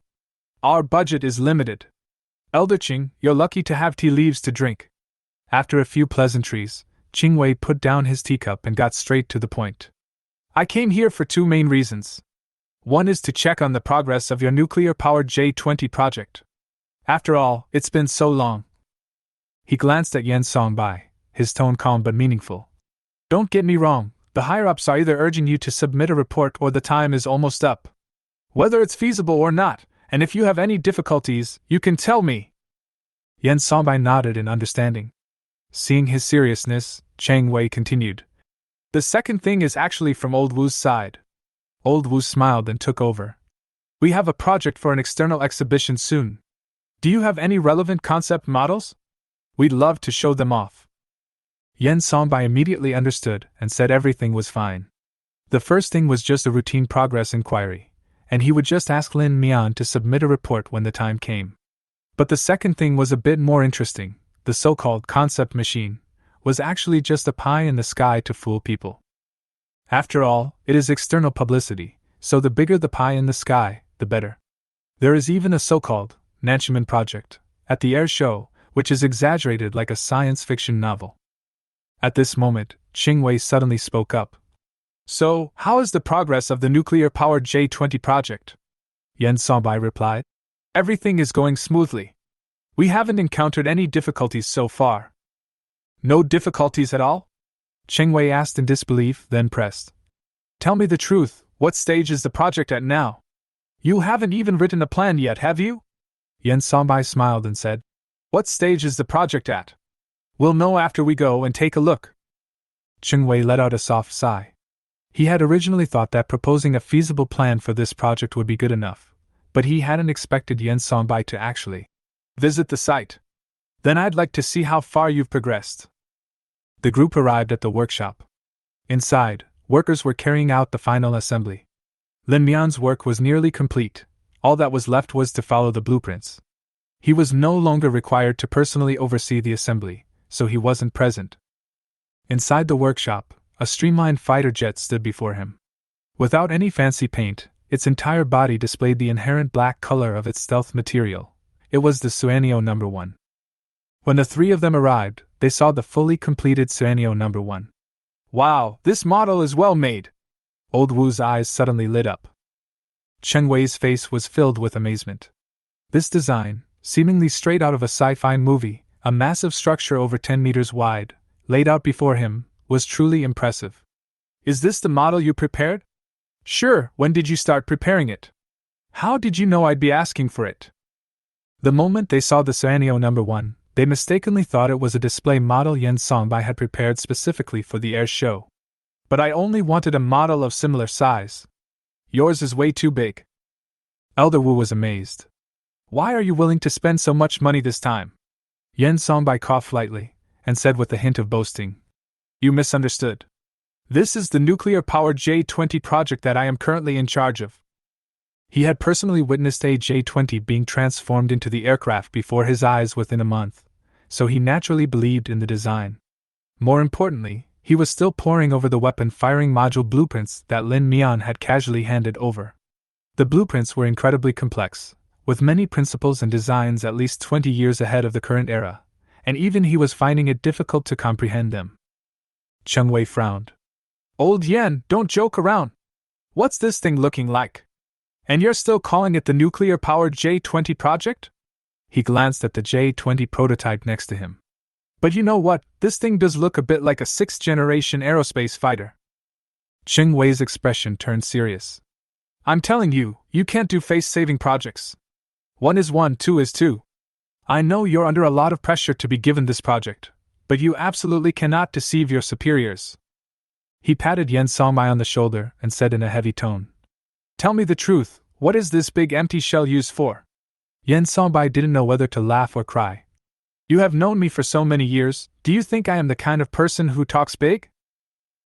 Our budget is limited. Elder Cheng, you're lucky to have tea leaves to drink." After a few pleasantries, Cheng Wei put down his teacup and got straight to the point. "I came here for 2 main reasons. One is to check on the progress of your nuclear-powered J-20 project. After all, it's been so long." He glanced at Yen Songbai, his tone calm but meaningful. "Don't get me wrong, the higher-ups are either urging you to submit a report or the time is almost up. Whether it's feasible or not, and if you have any difficulties, you can tell me." Yen Songbai nodded in understanding. Seeing his seriousness, Cheng Wei continued. "The second thing is actually from Old Wu's side." Old Wu smiled and took over. "We have a project for an external exhibition soon. Do you have any relevant concept models? We'd love to show them off." Yen Songbai immediately understood and said everything was fine. The first thing was just a routine progress inquiry, and he would just ask Lin Mian to submit a report when the time came. But the second thing was a bit more interesting. The so-called concept machine was actually just a pie in the sky to fool people. After all, it is external publicity, so the bigger the pie in the sky, the better. There is even a so-called Nanchiman project at the air show, which is exaggerated like a science fiction novel. At this moment, Cheng Wei suddenly spoke up. "So, how is the progress of the nuclear-powered J-20 project?" Yen Songbai replied. "Everything is going smoothly. We haven't encountered any difficulties so far." "No difficulties at all?" Cheng Wei asked in disbelief, then pressed. "Tell me the truth, what stage is the project at now? You haven't even written a plan yet, have you?" Yen Songbai smiled and said, "What stage is the project at? We'll know after we go and take a look." Cheng Wei let out a soft sigh. He had originally thought that proposing a feasible plan for this project would be good enough, but he hadn't expected Yen Songbai to actually visit the site. "Then I'd like to see how far you've progressed." The group arrived at the workshop. Inside, workers were carrying out the final assembly. Lin Mian's work was nearly complete. All that was left was to follow the blueprints. He was no longer required to personally oversee the assembly, so he wasn't present. Inside the workshop, a streamlined fighter jet stood before him. Without any fancy paint, its entire body displayed the inherent black color of its stealth material. It was the Suanio No. 1. When the three of them arrived, they saw the fully completed Suanio No. 1. Wow, this model is well made! Old Wu's eyes suddenly lit up. Cheng Wei's face was filled with amazement. This design, seemingly straight out of a sci-fi movie, a massive structure over 10 meters wide, laid out before him, was truly impressive. Is this the model you prepared? Sure, when did you start preparing it? How did you know I'd be asking for it? The moment they saw the Suanio No. 1, they mistakenly thought it was a display model Yen Songbai had prepared specifically for the air show. But I only wanted a model of similar size. Yours is way too big. Elder Wu was amazed. Why are you willing to spend so much money this time? Yen Songbai coughed lightly, and said with a hint of boasting. You misunderstood. This is the nuclear-powered J-20 project that I am currently in charge of. He had personally witnessed a J-20 being transformed into the aircraft before his eyes within a month, so he naturally believed in the design. More importantly, he was still poring over the weapon-firing module blueprints that Lin Mian had casually handed over. The blueprints were incredibly complex, with many principles and designs at least 20 years ahead of the current era, and even he was finding it difficult to comprehend them. Cheng Wei frowned. Old Yen, don't joke around. What's this thing looking like? And you're still calling it the nuclear-powered J-20 project? He glanced at the J-20 prototype next to him. But you know what, this thing does look a bit like a 6th-generation aerospace fighter. Cheng Wei's expression turned serious. I'm telling you, you can't do face-saving projects. 1 is 1, 2 is 2. I know you're under a lot of pressure to be given this project, but you absolutely cannot deceive your superiors. He patted Yen Songbai on the shoulder and said in a heavy tone. Tell me the truth, what is this big empty shell used for? Yen Songbai didn't know whether to laugh or cry. You have known me for so many years, do you think I am the kind of person who talks big?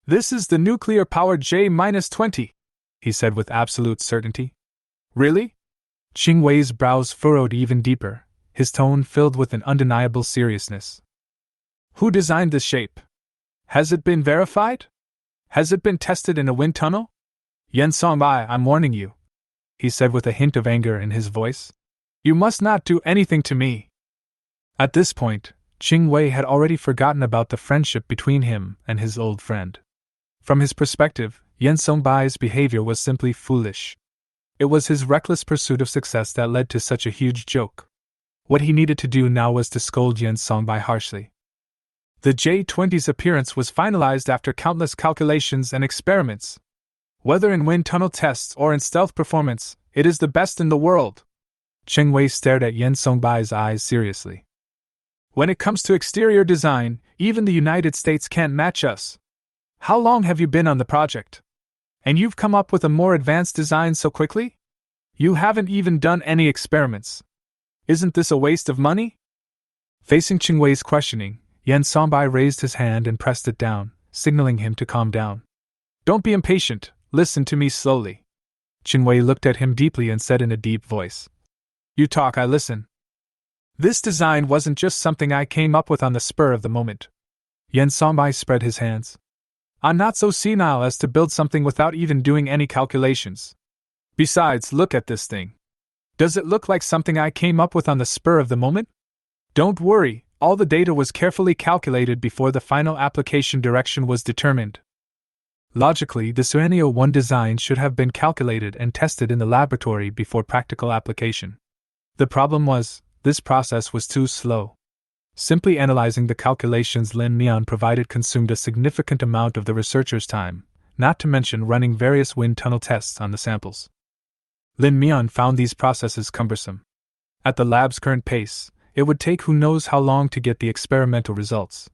This is the nuclear-powered J-20, he said with absolute certainty. Really? Cheng Wei's brows furrowed even deeper, his tone filled with an undeniable seriousness. Who designed this shape? Has it been verified? Has it been tested in a wind tunnel? Yen Songbai, I'm warning you, he said with a hint of anger in his voice. You must not do anything to me. At this point, Cheng Wei had already forgotten about the friendship between him and his old friend. From his perspective, Yen Songbai's behavior was simply foolish. It was his reckless pursuit of success that led to such a huge joke. What he needed to do now was to scold Yen Songbai harshly. The J-20's appearance was finalized after countless calculations and experiments. Whether in wind tunnel tests or in stealth performance, it is the best in the world. Cheng Wei stared at Yen Songbai's eyes seriously. When it comes to exterior design, even the United States can't match us. How long have you been on the project? And you've come up with a more advanced design so quickly? You haven't even done any experiments. Isn't this a waste of money? Facing Cheng Wei's questioning, Yen Songbai raised his hand and pressed it down, signaling him to calm down. Don't be impatient, listen to me slowly. Cheng Wei looked at him deeply and said in a deep voice. You talk, I listen. This design wasn't just something I came up with on the spur of the moment. Yen Songbai spread his hands. I'm not so senile as to build something without even doing any calculations. Besides, look at this thing. Does it look like something I came up with on the spur of the moment? Don't worry, all the data was carefully calculated before the final application direction was determined. Logically, the Suanio 1 design should have been calculated and tested in the laboratory before practical application. The problem was, this process was too slow. Simply analyzing the calculations Lin Mian provided consumed a significant amount of the researcher's time, not to mention running various wind tunnel tests on the samples. Lin Mian found these processes cumbersome. At the lab's current pace, it would take who knows how long to get the experimental results.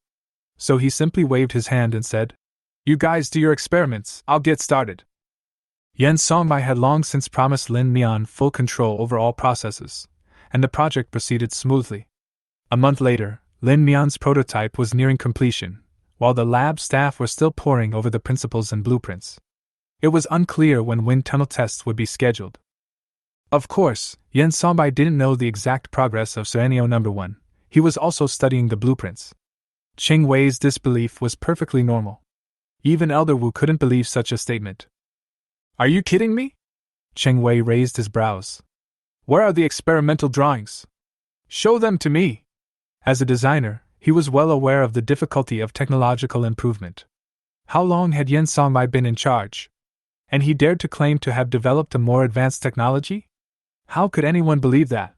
So he simply waved his hand and said, You guys do your experiments, I'll get started. Yen Songbai had long since promised Lin Mian full control over all processes, and the project proceeded smoothly. A month later, Lin Mian's prototype was nearing completion, while the lab staff were still poring over the principles and blueprints. It was unclear when wind tunnel tests would be scheduled. Of course, Yen Sonbai didn't know the exact progress of Suanio No. 1. He was also studying the blueprints. Ching Wei's disbelief was perfectly normal. Even Elder Wu couldn't believe such a statement. Are you kidding me? Ching Wei raised his brows. Where are the experimental drawings? Show them to me. As a designer, he was well aware of the difficulty of technological improvement. How long had Yen Sonbai been in charge? And he dared to claim to have developed a more advanced technology? How could anyone believe that?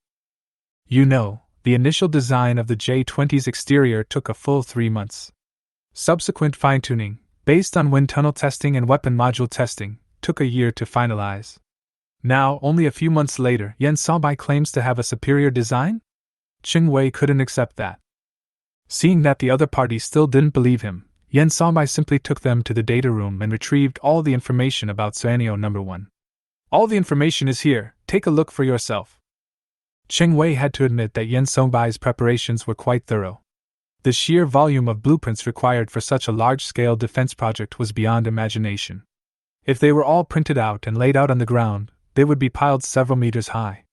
You know, the initial design of the J-20's exterior took a full 3 months. Subsequent fine-tuning, based on wind tunnel testing and weapon module testing, took a year to finalize. Now, only a few months later, Yen Sonbai claims to have a superior design? Ching Wei couldn't accept that. Seeing that the other party still didn't believe him, Yen Sonbai simply took them to the data room and retrieved all the information about Suanio No. 1. All the information is here, take a look for yourself. Ching Wei had to admit that Yen Songbai's preparations were quite thorough. The sheer volume of blueprints required for such a large-scale defense project was beyond imagination. If they were all printed out and laid out on the ground, they would be piled several meters high.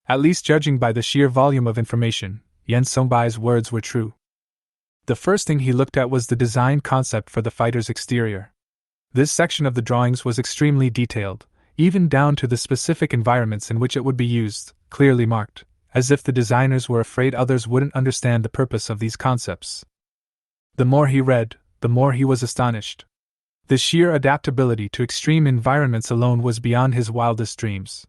At least judging by the sheer volume of information, Yen Songbai's words were true. The first thing he looked at was the design concept for the fighter's exterior. This section of the drawings was extremely detailed, even down to the specific environments in which it would be used, clearly marked, as if the designers were afraid others wouldn't understand the purpose of these concepts. The more he read, the more he was astonished. The sheer adaptability to extreme environments alone was beyond his wildest dreams.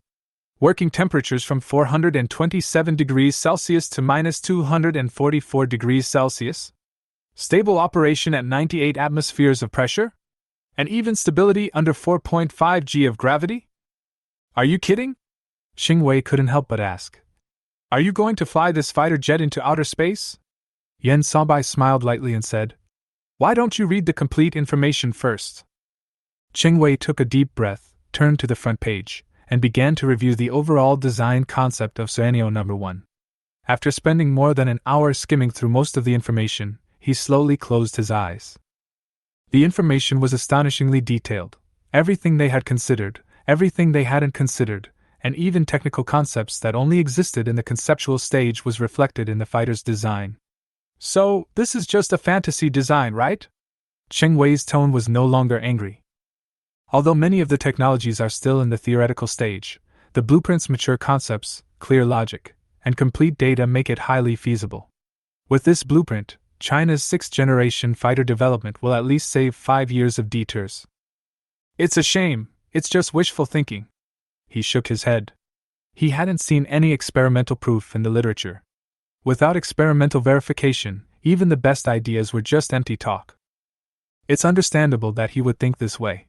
Working temperatures from 427 degrees Celsius to minus 244 degrees Celsius. Stable operation at 98 atmospheres of pressure? And even stability under 4.5 g of gravity? Are you kidding? Ching Wei couldn't help but ask. Are you going to fly this fighter jet into outer space? Yen Sonbai smiled lightly and said, Why don't you read the complete information first? Ching Wei took a deep breath, turned to the front page, and began to review the overall design concept of Suanio No. 1. After spending more than an hour skimming through most of the information, he slowly closed his eyes. The information was astonishingly detailed. Everything they had considered, everything they hadn't considered, and even technical concepts that only existed in the conceptual stage was reflected in the fighter's design. So, this is just a fantasy design, right? Ching Wei's tone was no longer angry. Although many of the technologies are still in the theoretical stage, the blueprint's mature concepts, clear logic, and complete data make it highly feasible. With this blueprint, China's 6th-generation fighter development will at least save 5 years of detours. It's a shame, it's just wishful thinking. He shook his head. He hadn't seen any experimental proof in the literature. Without experimental verification, even the best ideas were just empty talk. It's understandable that he would think this way.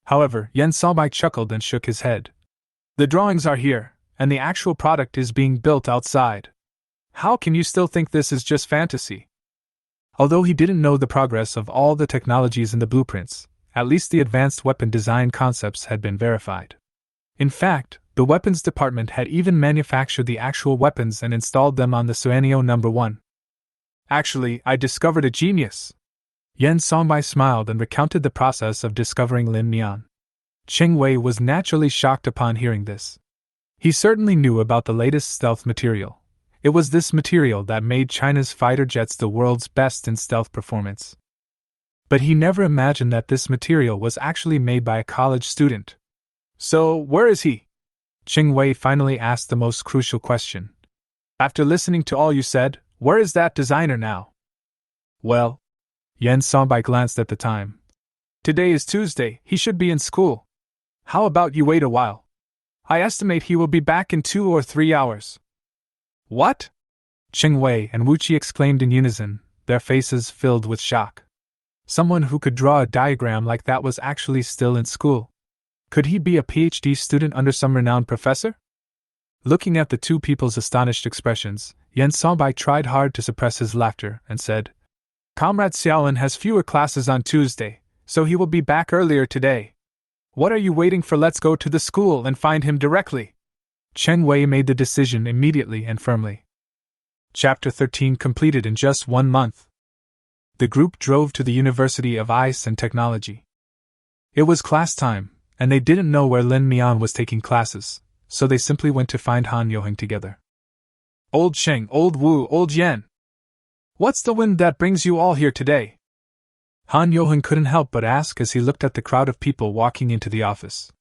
However, Yen Sonbai chuckled and shook his head. The drawings are here, and the actual product is being built outside. How can you still think this is just fantasy? Although he didn't know the progress of all the technologies in the blueprints, at least the advanced weapon design concepts had been verified. In fact, the weapons department had even manufactured the actual weapons and installed them on the Suanio No. 1. Actually, I discovered a genius. Yen Sonbai smiled and recounted the process of discovering Lin Mian. Ching Wei was naturally shocked upon hearing this. He certainly knew about the latest stealth material. It was this material that made China's fighter jets the world's best in stealth performance. But he never imagined that this material was actually made by a college student. So, where is he? Ching Wei finally asked the most crucial question. After listening to all you said, where is that designer now? Well, Yen Sonbai glanced at the time. Today is Tuesday, he should be in school. How about you wait a while? I estimate he will be back in 2 or 3 hours. What? Ching Wei and Wu Qi exclaimed in unison, their faces filled with shock. Someone who could draw a diagram like that was actually still in school. Could he be a PhD student under some renowned professor? Looking at the two people's astonished expressions, Yen Sonbai tried hard to suppress his laughter and said, Comrade Xiaolin has fewer classes on Tuesday, so he will be back earlier today. What are you waiting for? Let's go to the school and find him directly. Cheng Wei made the decision immediately and firmly. Chapter 13 completed in just 1 month. The group drove to the University of Ice and Technology. It was class time, and they didn't know where Lin Mian was taking classes, so they simply went to find Han Yoheng together. Old Sheng, Old Wu, Old Yen. What's the wind that brings you all here today? Han Yoheng couldn't help but ask as he looked at the crowd of people walking into the office.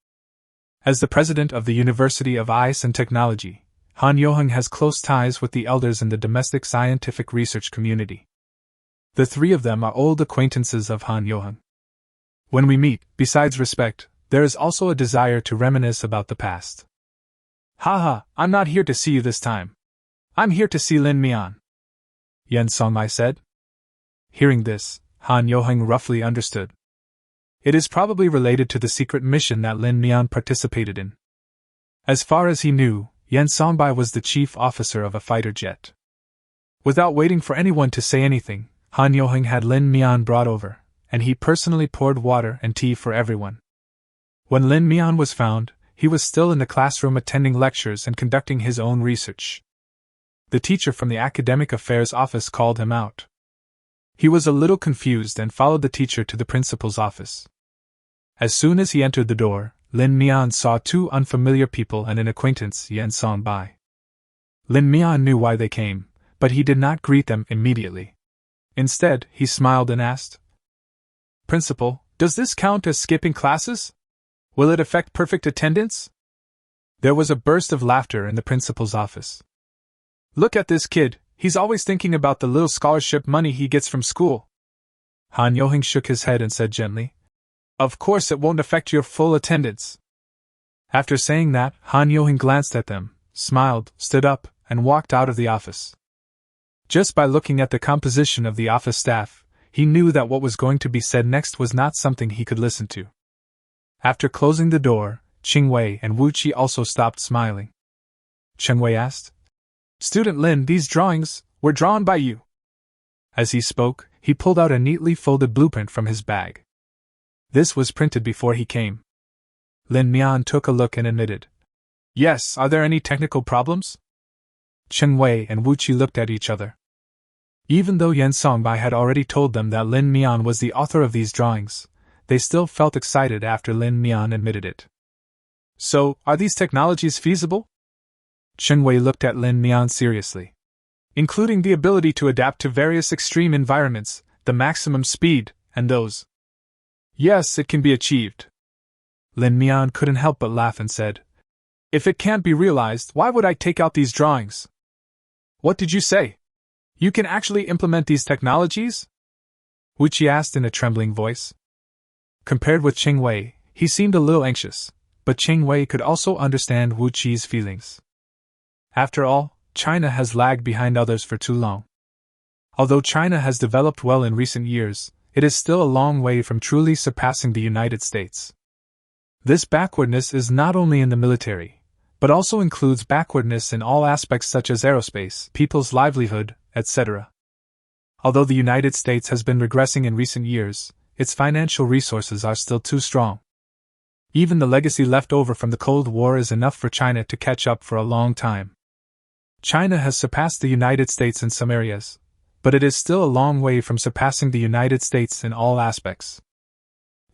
As the president of the University of Ice and Technology, Han Yoheng has close ties with the elders in the domestic scientific research community. The three of them are old acquaintances of Han Yoheng. When we meet, besides respect, there is also a desire to reminisce about the past. Haha, I'm not here to see you this time. I'm here to see Lin Mian, Yen Songmai said. Hearing this, Han Yoheng roughly understood. It is probably related to the secret mission that Lin Mian participated in. As far as he knew, Yen Songbai was the chief officer of a fighter jet. Without waiting for anyone to say anything, Han Yoheng had Lin Mian brought over, and he personally poured water and tea for everyone. When Lin Mian was found, he was still in the classroom attending lectures and conducting his own research. The teacher from the academic affairs office called him out. He was a little confused and followed the teacher to the principal's office. As soon as he entered the door, Lin Mian saw two unfamiliar people and an acquaintance, Yen Songbai. Lin Mian knew why they came, but he did not greet them immediately. Instead, he smiled and asked, "Principal, does this count as skipping classes? Will it affect perfect attendance?" There was a burst of laughter in the principal's office. "Look at this kid, he's always thinking about the little scholarship money he gets from school." Han Yoheng shook his head and said gently, "Of course it won't affect your full attendance." After saying that, Han Yoheng glanced at them, smiled, stood up, and walked out of the office. Just by looking at the composition of the office staff, he knew that what was going to be said next was not something he could listen to. After closing the door, Qing Wei and Wu Qi also stopped smiling. Cheng Wei asked, "Student Lin, these drawings were drawn by you?" As he spoke, he pulled out a neatly folded blueprint from his bag. This was printed before he came. Lin Mian took a look and admitted, "Yes, are there any technical problems?" Cheng Wei and Wu Qi looked at each other. Even though Yen Songbai had already told them that Lin Mian was the author of these drawings, they still felt excited after Lin Mian admitted it. "So, are these technologies feasible?" Cheng Wei looked at Lin Mian seriously. "Including the ability to adapt to various extreme environments, the maximum speed, and those." "Yes, it can be achieved." Lin Mian couldn't help but laugh and said, "If it can't be realized, why would I take out these drawings?" "What did you say? You can actually implement these technologies?" Wu Qi asked in a trembling voice. Compared with Cheng Wei, he seemed a little anxious, but Cheng Wei could also understand Wu Qi's feelings. After all, China has lagged behind others for too long. Although China has developed well in recent years, it is still a long way from truly surpassing the United States. This backwardness is not only in the military, but also includes backwardness in all aspects such as aerospace, people's livelihood, etc. Although the United States has been regressing in recent years, its financial resources are still too strong. Even the legacy left over from the Cold War is enough for China to catch up for a long time. China has surpassed the United States in some areas, but it is still a long way from surpassing the United States in all aspects.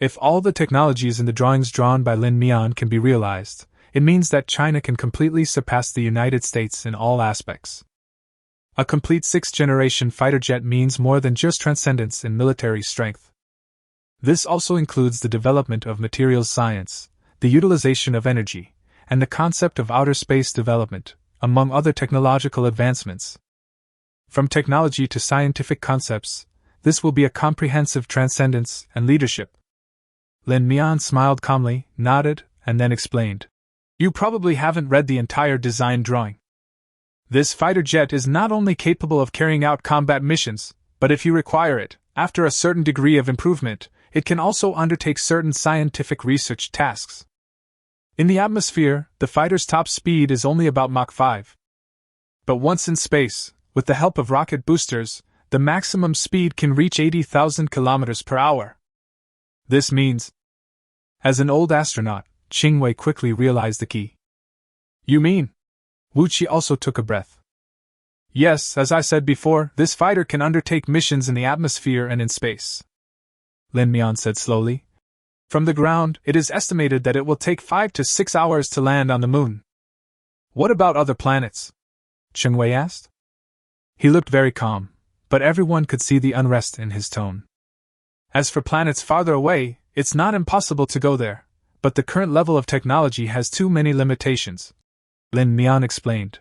If all the technologies in the drawings drawn by Lin Mian can be realized, it means that China can completely surpass the United States in all aspects. A complete sixth-generation fighter jet means more than just transcendence in military strength. This also includes the development of materials science, the utilization of energy, and the concept of outer space development, among other technological advancements. From technology to scientific concepts, this will be a comprehensive transcendence and leadership. Lin Mian smiled calmly, nodded, and then explained. "You probably haven't read the entire design drawing. This fighter jet is not only capable of carrying out combat missions, but if you require it, after a certain degree of improvement, it can also undertake certain scientific research tasks. In the atmosphere, the fighter's top speed is only about Mach 5. But once in space, with the help of rocket boosters, the maximum speed can reach 80,000 kilometers per hour. This means..." As an old astronaut, Qing Wei quickly realized the key. "You mean?" Wu Qi also took a breath. "Yes, as I said before, this fighter can undertake missions in the atmosphere and in space," Lin Mian said slowly. From the ground, it is estimated that it will take 5 to 6 hours to land on the moon. What about other planets? Cheng Wei asked. He looked very calm, but everyone could see the unrest in his tone. As for planets farther away, it's not impossible to go there, but the current level of technology has too many limitations, Lin Mian explained.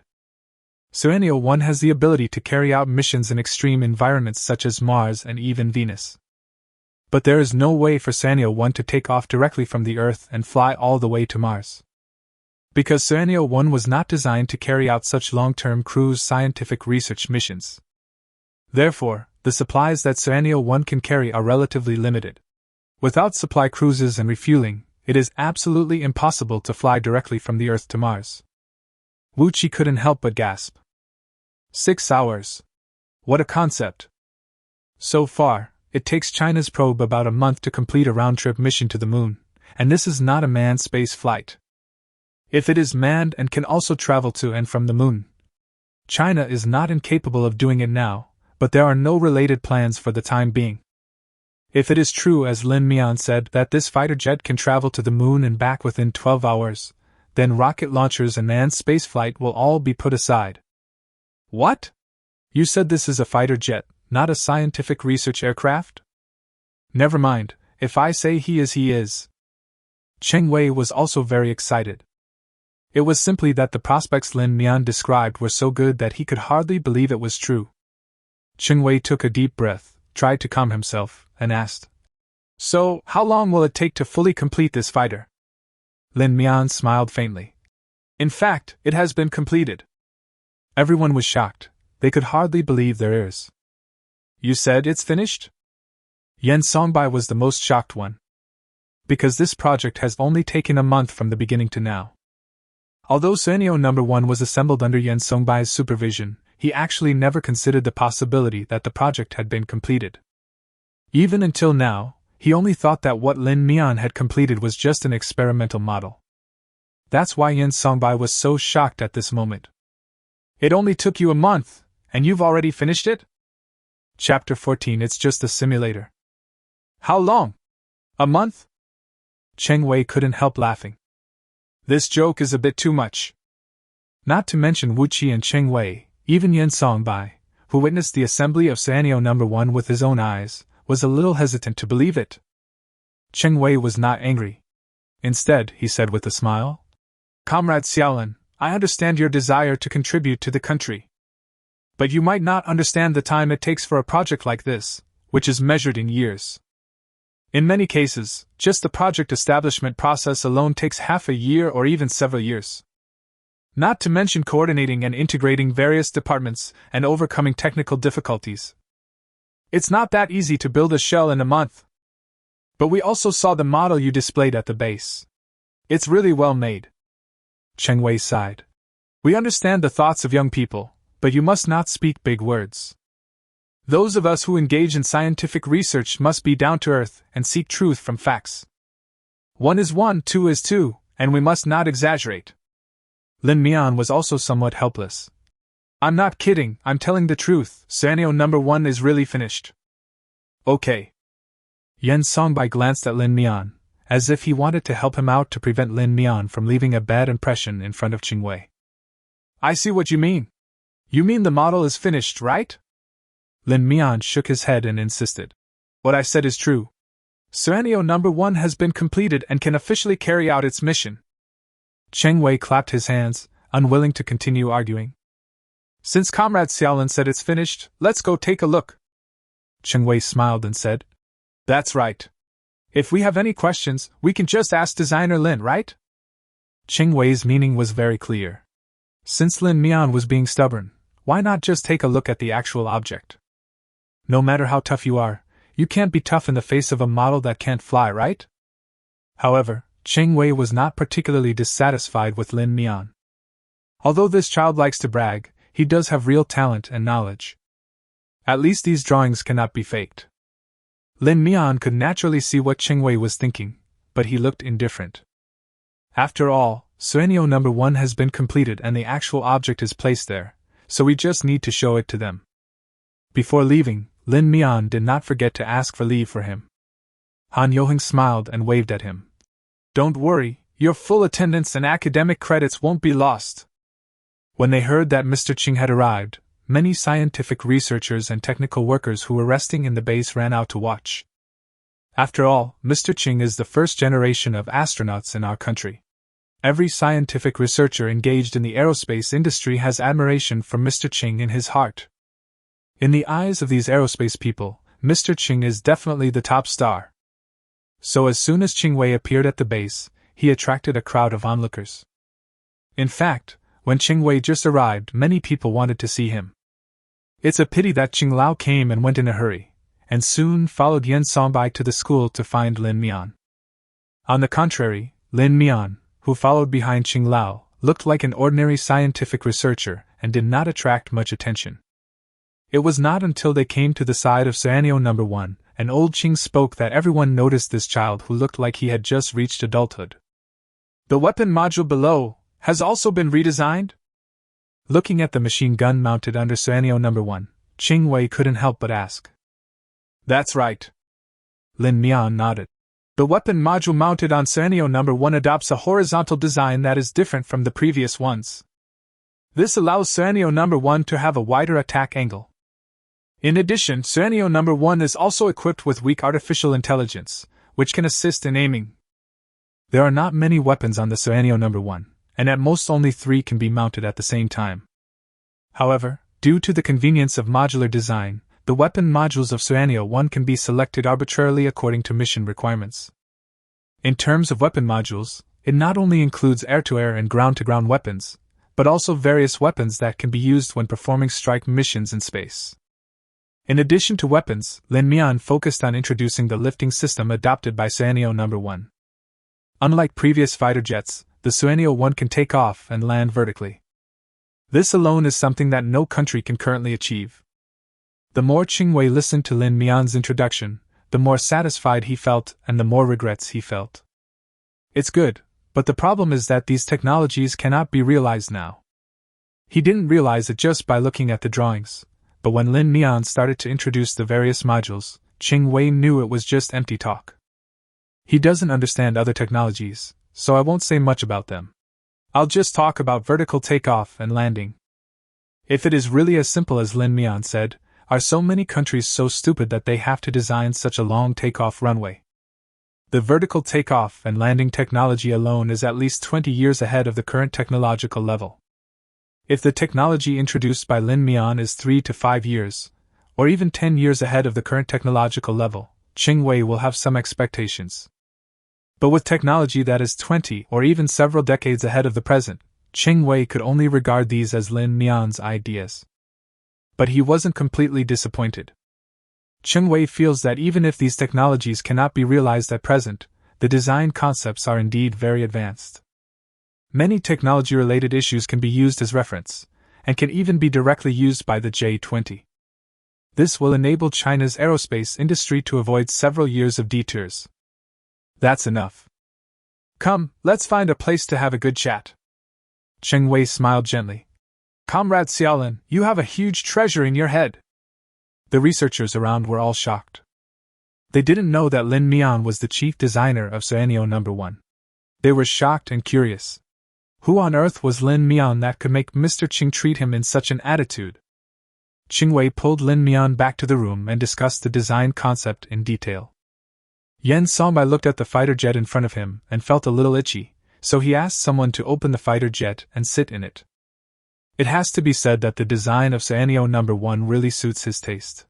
Serenio 1 has the ability to carry out missions in extreme environments such as Mars and even Venus. But there is no way for Serenio 1 to take off directly from the Earth and fly all the way to Mars. Because Serenio 1 was not designed to carry out such long-term cruise scientific research missions. Therefore, the supplies that Serenio 1 can carry are relatively limited. Without supply cruises and refueling, it is absolutely impossible to fly directly from the Earth to Mars. Wu Qi couldn't help but gasp. 6 hours. What a concept. So far, it takes China's probe about a month to complete a round-trip mission to the moon, and this is not a manned space flight. If it is manned and can also travel to and from the moon, China is not incapable of doing it now, but there are no related plans for the time being. If it is true, as Lin Mian said, that this fighter jet can travel to the moon and back within 12 hours, then rocket launchers and manned spaceflight will all be put aside. What? You said this is a fighter jet, not a scientific research aircraft? Never mind, if I say he is, he is. Cheng Wei was also very excited. It was simply that the prospects Lin Mian described were so good that he could hardly believe it was true. Cheng Wei took a deep breath, tried to calm himself, and asked, "So, how long will it take to fully complete this fighter?" Lin Mian smiled faintly. "In fact, it has been completed." Everyone was shocked. They could hardly believe their ears. "You said it's finished?" Yen Songbai was the most shocked one. Because this project has only taken a month from the beginning to now. Although Serenio No. 1 was assembled under Yen Songbai's supervision, he actually never considered the possibility that the project had been completed. Even until now, he only thought that what Lin Mian had completed was just an experimental model. That's why Yen Songbai was so shocked at this moment. "It only took you a month, and you've already finished it?" Chapter 14. It's just a simulator. How long? A month? Cheng Wei couldn't help laughing. This joke is a bit too much. Not to mention Wu Qi and Cheng Wei, even Yen Songbai, who witnessed the assembly of Serenio No. 1 with his own eyes, was a little hesitant to believe it. Cheng Wei was not angry. Instead, he said with a smile, "Comrade Xiaolin, I understand your desire to contribute to the country. But you might not understand the time it takes for a project like this, which is measured in years. In many cases, just the project establishment process alone takes half a year or even several years. Not to mention coordinating and integrating various departments and overcoming technical difficulties. It's not that easy to build a shell in a month. But we also saw the model you displayed at the base. It's really well made." Cheng Wei sighed. "We understand the thoughts of young people, but you must not speak big words. Those of us who engage in scientific research must be down to earth and seek truth from facts. 1 is 1, 2 is 2, and we must not exaggerate." Lin Mian was also somewhat helpless. "I'm not kidding, I'm telling the truth. Serenio No. 1 is really finished." "Okay." Yen Songbai glanced at Lin Mian, as if he wanted to help him out to prevent Lin Mian from leaving a bad impression in front of Cheng Wei. "I see what you mean. You mean the model is finished, right?" Lin Mian shook his head and insisted. "What I said is true. Serenio No. 1 has been completed and can officially carry out its mission." Cheng Wei clapped his hands, unwilling to continue arguing. "Since Comrade Xiaolin said it's finished, let's go take a look." Cheng Wei smiled and said, "That's right. If we have any questions, we can just ask designer Lin, right?" Cheng Wei's meaning was very clear. Since Lin Mian was being stubborn, why not just take a look at the actual object? No matter how tough you are, you can't be tough in the face of a model that can't fly, right? However, Cheng Wei was not particularly dissatisfied with Lin Mian. Although this child likes to brag, he does have real talent and knowledge. At least these drawings cannot be faked. Lin Mian could naturally see what Cheng Wei was thinking, but he looked indifferent. After all, Serenio No. 1 has been completed and the actual object is placed there, so we just need to show it to them. Before leaving, Lin Mian did not forget to ask for leave for him. Han Yoheng smiled and waved at him. Don't worry, your full attendance and academic credits won't be lost. When they heard that Mr. Qing had arrived, many scientific researchers and technical workers who were resting in the base ran out to watch. After all, Mr. Qing is the first generation of astronauts in our country. Every scientific researcher engaged in the aerospace industry has admiration for Mr. Qing in his heart. In the eyes of these aerospace people, Mr. Qing is definitely the top star. So as soon as Qing Wei appeared at the base, he attracted a crowd of onlookers. In fact, when Qing Wei just arrived, many people wanted to see him. It's a pity that Qing Lao came and went in a hurry, and soon followed Yen Songbai to the school to find Lin Mian. On the contrary, Lin Mian, who followed behind Qing Lao, looked like an ordinary scientific researcher and did not attract much attention. It was not until they came to the side of Suanio No. 1, and old Qing spoke that everyone noticed this child who looked like he had just reached adulthood. The weapon module below has also been redesigned? Looking at the machine gun mounted under Suanio No. 1, Qing Wei couldn't help but ask. That's right. Lin Mian nodded. The weapon module mounted on Suanio No. 1 adopts a horizontal design that is different from the previous ones. This allows Suanio No. 1 to have a wider attack angle. In addition, Suanio No. 1 is also equipped with weak artificial intelligence, which can assist in aiming. There are not many weapons on the Suanio No. 1, and at most only 3 can be mounted at the same time. However, due to the convenience of modular design, the weapon modules of Suanio 1 can be selected arbitrarily according to mission requirements. In terms of weapon modules, it not only includes air-to-air and ground-to-ground weapons, but also various weapons that can be used when performing strike missions in space. In addition to weapons, Lin Mian focused on introducing the lifting system adopted by Suanio No. 1. Unlike previous fighter jets, the Suanio 1 can take off and land vertically. This alone is something that no country can currently achieve. The more Qing Wei listened to Lin Mian's introduction, the more satisfied he felt and the more regrets he felt. It's good, but the problem is that these technologies cannot be realized now. He didn't realize it just by looking at the drawings, but when Lin Mian started to introduce the various modules, Qing Wei knew it was just empty talk. He doesn't understand other technologies, so I won't say much about them. I'll just talk about vertical takeoff and landing. If it is really as simple as Lin Mian said, are so many countries so stupid that they have to design such a long takeoff runway? The vertical takeoff and landing technology alone is at least 20 years ahead of the current technological level. If the technology introduced by Lin Mian is 3 to 5 years, or even 10 years ahead of the current technological level, Qing Wei will have some expectations. But with technology that is 20 or even several decades ahead of the present, Qing Wei could only regard these as Lin Mian's ideas. But he wasn't completely disappointed. Qing Wei feels that even if these technologies cannot be realized at present, the design concepts are indeed very advanced. Many technology-related issues can be used as reference, and can even be directly used by the J-20. This will enable China's aerospace industry to avoid several years of detours. That's enough. Come, let's find a place to have a good chat. Qing Wei smiled gently. Comrade Xiaolin, you have a huge treasure in your head. The researchers around were all shocked. They didn't know that Lin Mian was the chief designer of Suanio No. 1. They were shocked and curious. Who on earth was Lin Mian that could make Mr. Qing treat him in such an attitude? Qing Wei pulled Lin Mian back to the room and discussed the design concept in detail. Yen Songbai looked at the fighter jet in front of him and felt a little itchy, so he asked someone to open the fighter jet and sit in it. It has to be said that the design of Suanio No. 1 really suits his taste.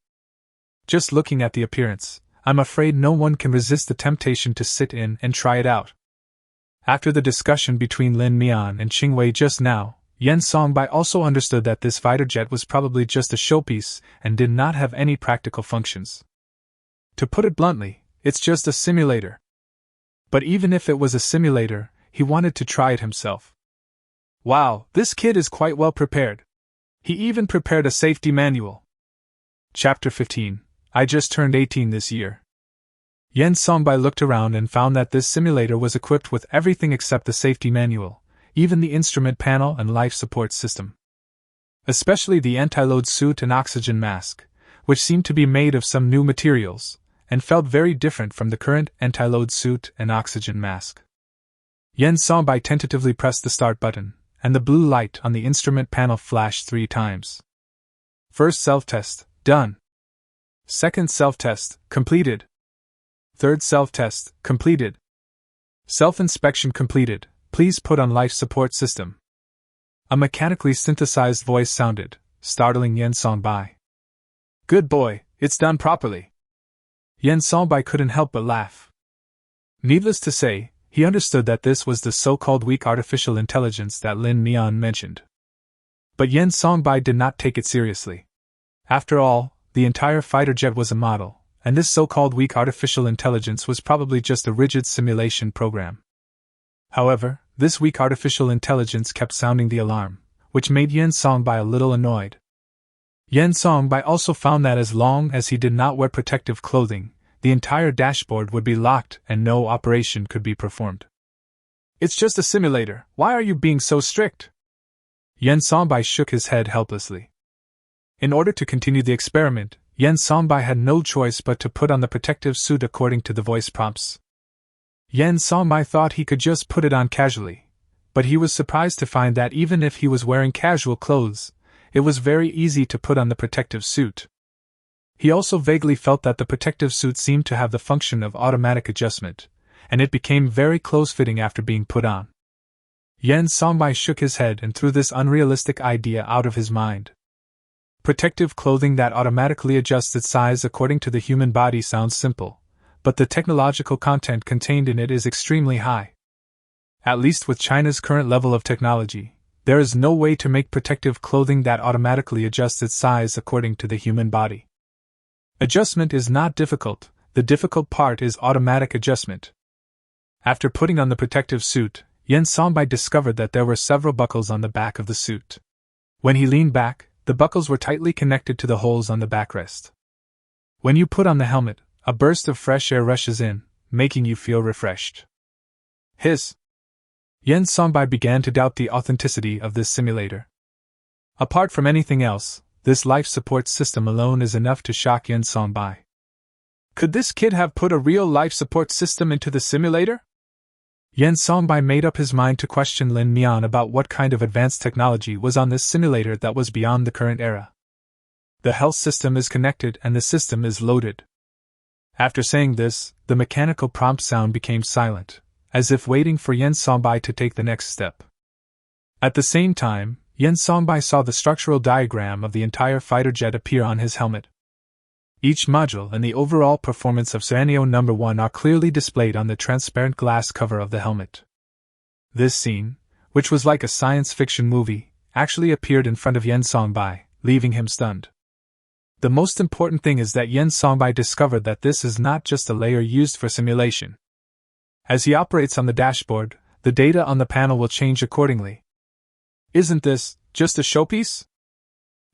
Just looking at the appearance, I'm afraid no one can resist the temptation to sit in and try it out. After the discussion between Lin Mian and Qing Wei just now, Yen Songbai also understood that this fighter jet was probably just a showpiece and did not have any practical functions. To put it bluntly, it's just a simulator. But even if it was a simulator, he wanted to try it himself. Wow, this kid is quite well prepared. He even prepared a safety manual. Chapter 15. I just turned 18 this year. Yen Songbai looked around and found that this simulator was equipped with everything except the safety manual, even the instrument panel and life support system. Especially the anti-load suit and oxygen mask, which seemed to be made of some new materials, and felt very different from the current anti-load suit and oxygen mask. Yen Songbai tentatively pressed the start button, and the blue light on the instrument panel flashed 3 times. First self-test, done. Second self-test, completed. Third self-test, completed. Self-inspection completed, please put on life support system. A mechanically synthesized voice sounded, startling Yen Songbai. Good boy, it's done properly. Yen Songbai couldn't help but laugh. Needless to say, he understood that this was the so-called weak artificial intelligence that Lin Mian mentioned. But Yen Songbai did not take it seriously. After all, the entire fighter jet was a model, and this so-called weak artificial intelligence was probably just a rigid simulation program. However, this weak artificial intelligence kept sounding the alarm, which made Yen Songbai a little annoyed. Yen Songbai also found that as long as he did not wear protective clothing, the entire dashboard would be locked and no operation could be performed. It's just a simulator, why are you being so strict? Yen Songbai shook his head helplessly. In order to continue the experiment, Yen Songbai had no choice but to put on the protective suit according to the voice prompts. Yen Songbai thought he could just put it on casually, but he was surprised to find that even if he was wearing casual clothes, it was very easy to put on the protective suit. He also vaguely felt that the protective suit seemed to have the function of automatic adjustment, and it became very close-fitting after being put on. Yen Songbai shook his head and threw this unrealistic idea out of his mind. Protective clothing that automatically adjusts its size according to the human body sounds simple, but the technological content contained in it is extremely high. At least with China's current level of technology, there is no way to make protective clothing that automatically adjusts its size according to the human body. Adjustment is not difficult, the difficult part is automatic adjustment. After putting on the protective suit, Yen Songbai discovered that there were several buckles on the back of the suit. When he leaned back, the buckles were tightly connected to the holes on the backrest. When you put on the helmet, a burst of fresh air rushes in, making you feel refreshed. Hiss! Yen Songbai began to doubt the authenticity of this simulator. Apart from anything else, this life support system alone is enough to shock Yen Songbai. Could this kid have put a real life support system into the simulator? Yen Songbai made up his mind to question Lin Mian about what kind of advanced technology was on this simulator that was beyond the current era. The health system is connected and the system is loaded. After saying this, the mechanical prompt sound became silent, as if waiting for Yen Songbai to take the next step. At the same time, Yen Songbai saw the structural diagram of the entire fighter jet appear on his helmet. Each module and the overall performance of Scenario No. 1 are clearly displayed on the transparent glass cover of the helmet. This scene, which was like a science fiction movie, actually appeared in front of Yen Songbai, leaving him stunned. The most important thing is that Yen Songbai discovered that this is not just a layer used for simulation. As he operates on the dashboard, the data on the panel will change accordingly. Isn't this just a showpiece?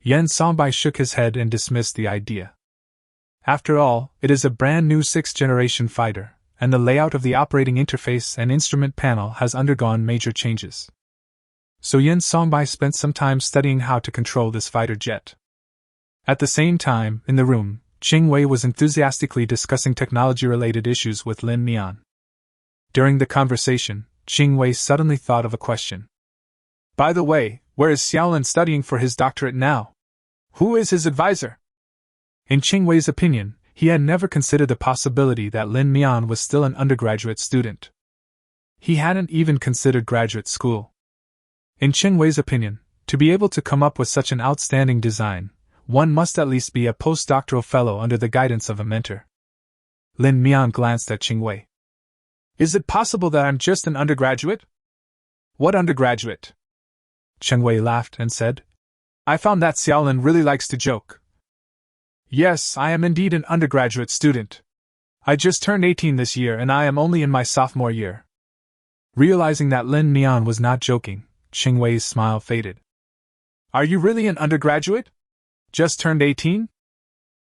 Yen Songbai shook his head and dismissed the idea. After all, it is a brand new 6th-generation fighter, and the layout of the operating interface and instrument panel has undergone major changes. So Yen Songbai spent some time studying how to control this fighter jet. At the same time, in the room, Qing Wei was enthusiastically discussing technology-related issues with Lin Mian. During the conversation, Qing Wei suddenly thought of a question. By the way, where is Xiaolin studying for his doctorate now? Who is his advisor? In Qing Wei's opinion, he had never considered the possibility that Lin Mian was still an undergraduate student. He hadn't even considered graduate school. In Qing Wei's opinion, to be able to come up with such an outstanding design, one must at least be a postdoctoral fellow under the guidance of a mentor. Lin Mian glanced at Qing Wei. Is it possible that I'm just an undergraduate? What undergraduate? Qing Wei laughed and said, I found that Xiaolin really likes to joke. Yes, I am indeed an undergraduate student. I just turned 18 this year and I am only in my sophomore year. Realizing that Lin Mian was not joking, Qing Wei's smile faded. Are you really an undergraduate? Just turned 18?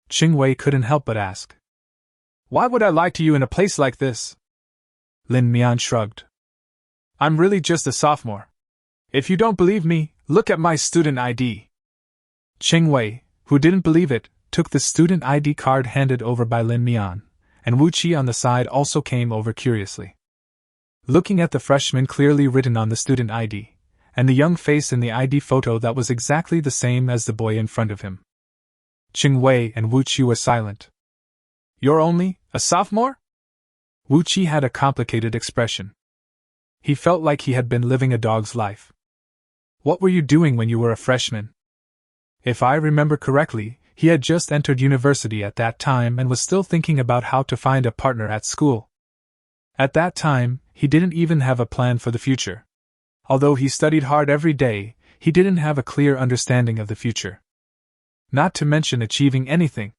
Qing Wei couldn't help but ask. Why would I lie to you in a place like this? Lin Mian shrugged. I'm really just a sophomore. If you don't believe me, look at my student ID. Qing Wei, who didn't believe it, took the student ID card handed over by Lin Mian, and Wu Qi on the side also came over curiously. Looking at the freshman clearly written on the student ID, and the young face in the ID photo that was exactly the same as the boy in front of him. Qing Wei and Wu Qi were silent. "You're only a sophomore?" Wu Qi had a complicated expression. He felt like he had been living a dog's life. "What were you doing when you were a freshman?" If I remember correctly, he had just entered university at that time and was still thinking about how to find a partner at school. At that time, he didn't even have a plan for the future. Although he studied hard every day, he didn't have a clear understanding of the future. Not to mention achieving anything.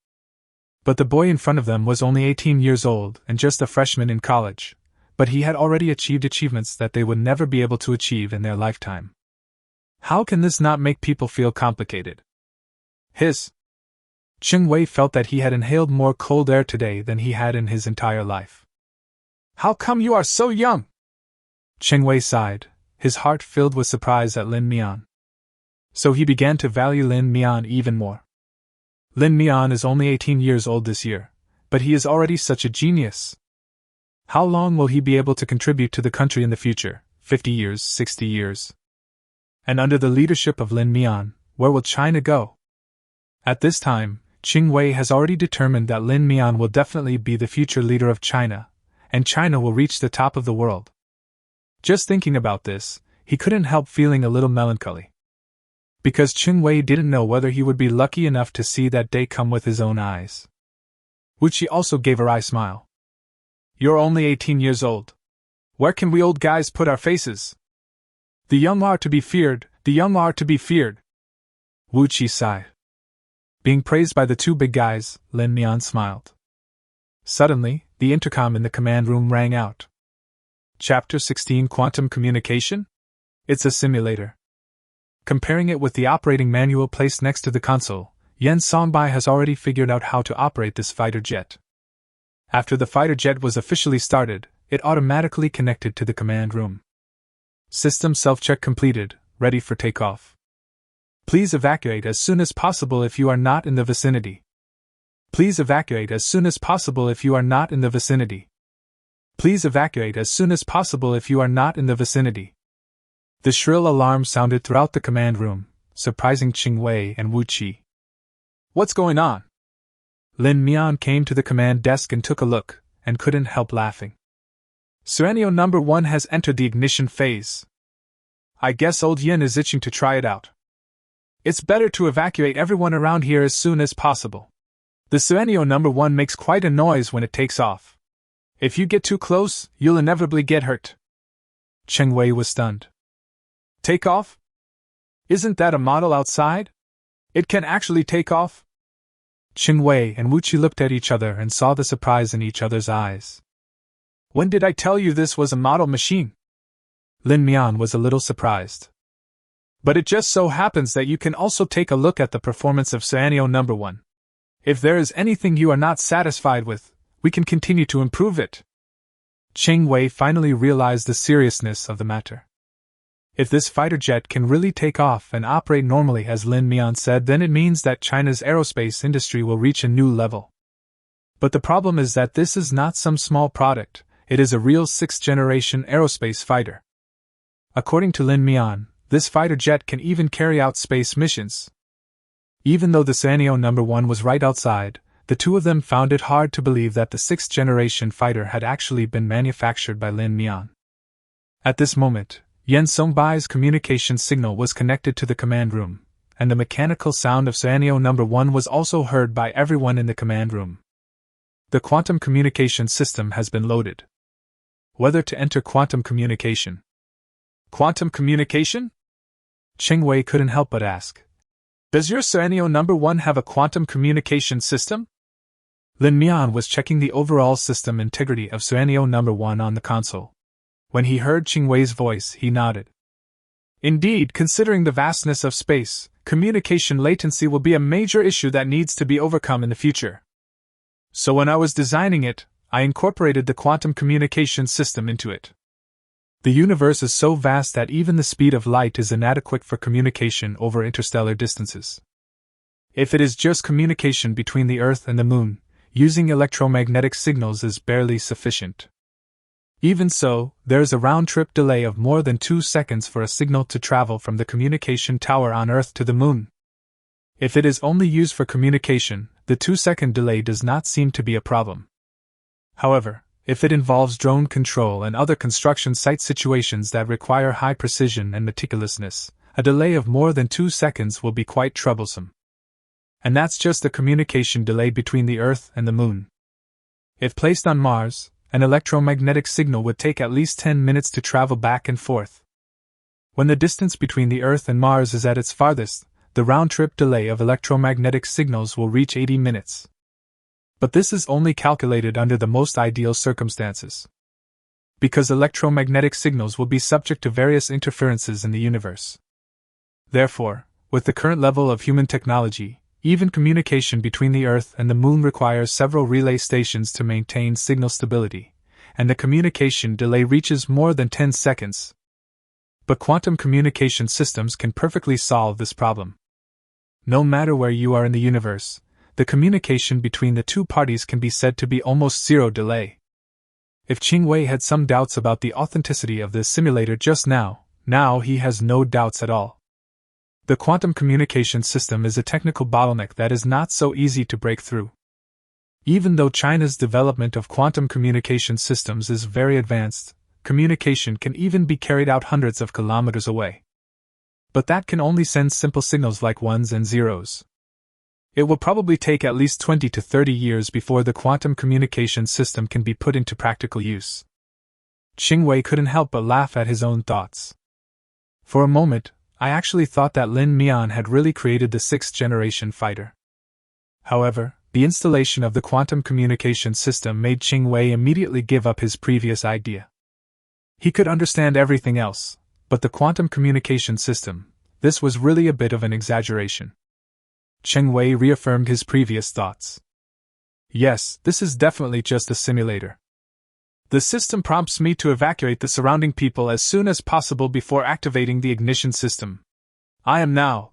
But the boy in front of them was only 18 years old and just a freshman in college, but he had already achieved achievements that they would never be able to achieve in their lifetime. How can this not make people feel complicated? Qing Wei felt that he had inhaled more cold air today than he had in his entire life. "How come you are so young?" Qing Wei sighed, his heart filled with surprise at Lin Mian. So he began to value Lin Mian even more. Lin Mian is only 18 years old this year, but he is already such a genius. How long will he be able to contribute to the country in the future? 50 years, 60 years? And under the leadership of Lin Mian, where will China go? At this time, Qing Wei has already determined that Lin Mian will definitely be the future leader of China, and China will reach the top of the world. Just thinking about this, he couldn't help feeling a little melancholy. Because Qing Wei didn't know whether he would be lucky enough to see that day come with his own eyes. Wu Qi also gave a wry smile. "You're only 18 years old. Where can we old guys put our faces? The young are to be feared, the young are to be feared." Wu Qi sighed. Being praised by the two big guys, Lin Mian smiled. Suddenly, the intercom in the command room rang out. Chapter 16 Quantum Communication? It's a simulator. Comparing it with the operating manual placed next to the console, Yen Songbai has already figured out how to operate this fighter jet. After the fighter jet was officially started, it automatically connected to the command room. System self-check completed, ready for takeoff. Please evacuate as soon as possible if you are not in the vicinity. Please evacuate as soon as possible if you are not in the vicinity. Please evacuate as soon as possible if you are not in the vicinity. The shrill alarm sounded throughout the command room, surprising Qing Wei and Wu Qi. "What's going on?" Lin Mian came to the command desk and took a look, and couldn't help laughing. "Serenio number 1 has entered the ignition phase. I guess old Yin is itching to try it out. It's better to evacuate everyone around here as soon as possible. The Serenio number 1 makes quite a noise when it takes off. If you get too close, you'll inevitably get hurt." Qing Wei was stunned. "Take off? Isn't that a model outside? It can actually take off?" Qing Wei and Wu Qi looked at each other and saw the surprise in each other's eyes. "When did I tell you this was a model machine?" Lin Mian was a little surprised. "But it just so happens that you can also take a look at the performance of Serenio number 1. If there is anything you are not satisfied with, we can continue to improve it." Qing Wei finally realized the seriousness of the matter. If this fighter jet can really take off and operate normally as Lin Mian said, then it means that China's aerospace industry will reach a new level. But the problem is that this is not some small product, it is a real 6th-generation aerospace fighter. According to Lin Mian, this fighter jet can even carry out space missions. Even though the Serenio number 1 was right outside, the two of them found it hard to believe that the 6th-generation fighter had actually been manufactured by Lin Mian. At this moment, Yen Songbai's communication signal was connected to the command room, and the mechanical sound of Serenio number 1 was also heard by everyone in the command room. The quantum communication system has been loaded. Whether to enter quantum communication. Quantum communication? Qing Wei couldn't help but ask. Does your Serenio number 1 have a quantum communication system? Lin Mian was checking the overall system integrity of Serenio number 1 on the console. When he heard Qing Wei's voice, he nodded. Indeed, considering the vastness of space, communication latency will be a major issue that needs to be overcome in the future. So when I was designing it, I incorporated the quantum communication system into it. The universe is so vast that even the speed of light is inadequate for communication over interstellar distances. If it is just communication between the Earth and the Moon, Using electromagnetic signals is barely sufficient. Even so, there is a round-trip delay of more than 2 seconds for a signal to travel from the communication tower on Earth to the Moon. If it is only used for communication, the 2-second delay does not seem to be a problem. However, if it involves drone control and other construction site situations that require high precision and meticulousness, a delay of more than 2 seconds will be quite troublesome. And that's just the communication delay between the Earth and the Moon. If placed on Mars, an electromagnetic signal would take at least 10 minutes to travel back and forth. When the distance between the Earth and Mars is at its farthest, the round-trip delay of electromagnetic signals will reach 80 minutes. But this is only calculated under the most ideal circumstances. Because electromagnetic signals will be subject to various interferences in the universe. Therefore, with the current level of human technology, even communication between the Earth and the Moon requires several relay stations to maintain signal stability, and the communication delay reaches more than 10 seconds. But quantum communication systems can perfectly solve this problem. No matter where you are in the universe, the communication between the two parties can be said to be almost zero delay. If Qing Wei had some doubts about the authenticity of this simulator just now he has no doubts at all. The quantum communication system is a technical bottleneck that is not so easy to break through. Even though China's development of quantum communication systems is very advanced, communication can even be carried out hundreds of kilometers away. But that can only send simple signals like ones and zeros. It will probably take at least 20 to 30 years before the quantum communication system can be put into practical use. Qing Wei couldn't help but laugh at his own thoughts. For a moment, I actually thought that Lin Mian had really created the 6th-generation fighter. However, the installation of the quantum communication system made Qing Wei immediately give up his previous idea. He could understand everything else, but the quantum communication system, this was really a bit of an exaggeration. Qing Wei reaffirmed his previous thoughts. Yes, this is definitely just a simulator. The system prompts me to evacuate the surrounding people as soon as possible before activating the ignition system. I am now.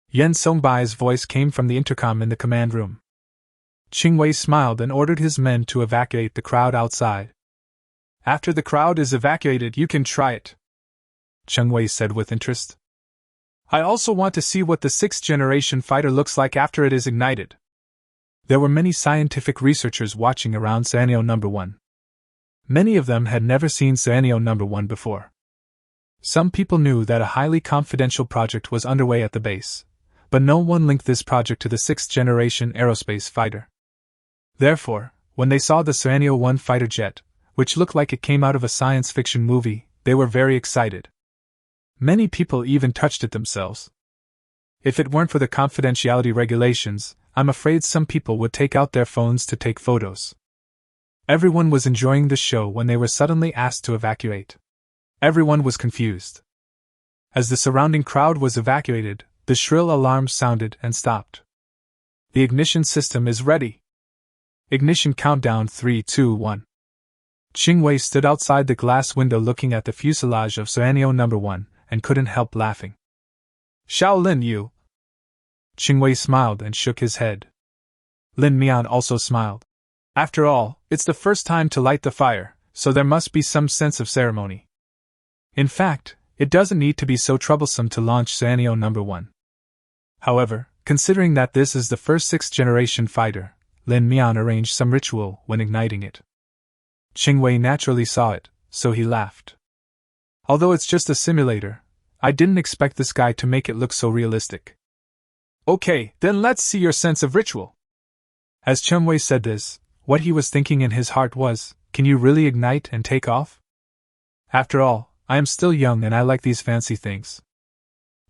Yen Songbai's voice came from the intercom in the command room. Qing Wei smiled and ordered his men to evacuate the crowd outside. After the crowd is evacuated, you can try it, Qing Wei said with interest. I also want to see what the 6th-generation fighter looks like after it is ignited. There were many scientific researchers watching around Sanyo No. 1. Many of them had never seen Sanyo No. 1 before. Some people knew that a highly confidential project was underway at the base, but no one linked this project to the 6th-generation aerospace fighter. Therefore, when they saw the Sanyo 1 fighter jet, which looked like it came out of a science fiction movie, they were very excited. Many people even touched it themselves. If it weren't for the confidentiality regulations, I'm afraid some people would take out their phones to take photos. Everyone was enjoying the show when they were suddenly asked to evacuate. Everyone was confused. As the surrounding crowd was evacuated, the shrill alarm sounded and stopped. The ignition system is ready. Ignition countdown 3, 2, 1. Qing Wei stood outside the glass window looking at the fuselage of Sanyo No. 1 and couldn't help laughing. Shaolin Yu. Qing Wei smiled and shook his head. Lin Mian also smiled. After all, it's the first time to light the fire, so there must be some sense of ceremony. In fact, it doesn't need to be so troublesome to launch Sanyo No. 1. However, considering that this is the first 6th-generation fighter, Lin Mian arranged some ritual when igniting it. Qing Wei naturally saw it, so he laughed. Although it's just a simulator, I didn't expect this guy to make it look so realistic. Okay, then let's see your sense of ritual. As Qing Wei said this, what he was thinking in his heart was, can you really ignite and take off? After all, I am still young and I like these fancy things.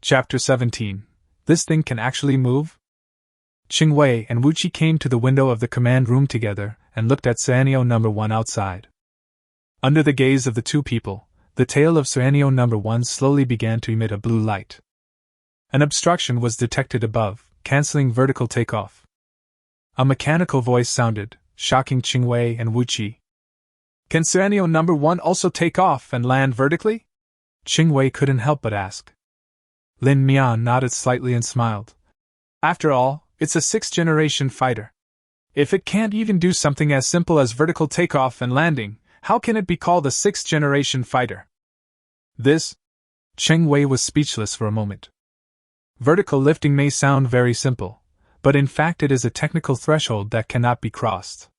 Chapter 17. This thing can actually move? Qing Wei and Wu Qi came to the window of the command room together and looked at Sanyo No. 1 outside. Under the gaze of the two people, the tail of Sanyo No. 1 slowly began to emit a blue light. An obstruction was detected above, canceling vertical takeoff. A mechanical voice sounded, shocking Qing Wei and Wu Qi. Can Sanyo No. 1 also take off and land vertically? Qing Wei couldn't help but ask. Lin Mian nodded slightly and smiled. After all, it's a 6th-generation fighter. If it can't even do something as simple as vertical takeoff and landing, how can it be called a sixth-generation fighter? This? Cheng Wei was speechless for a moment. Vertical lifting may sound very simple, but in fact it is a technical threshold that cannot be crossed.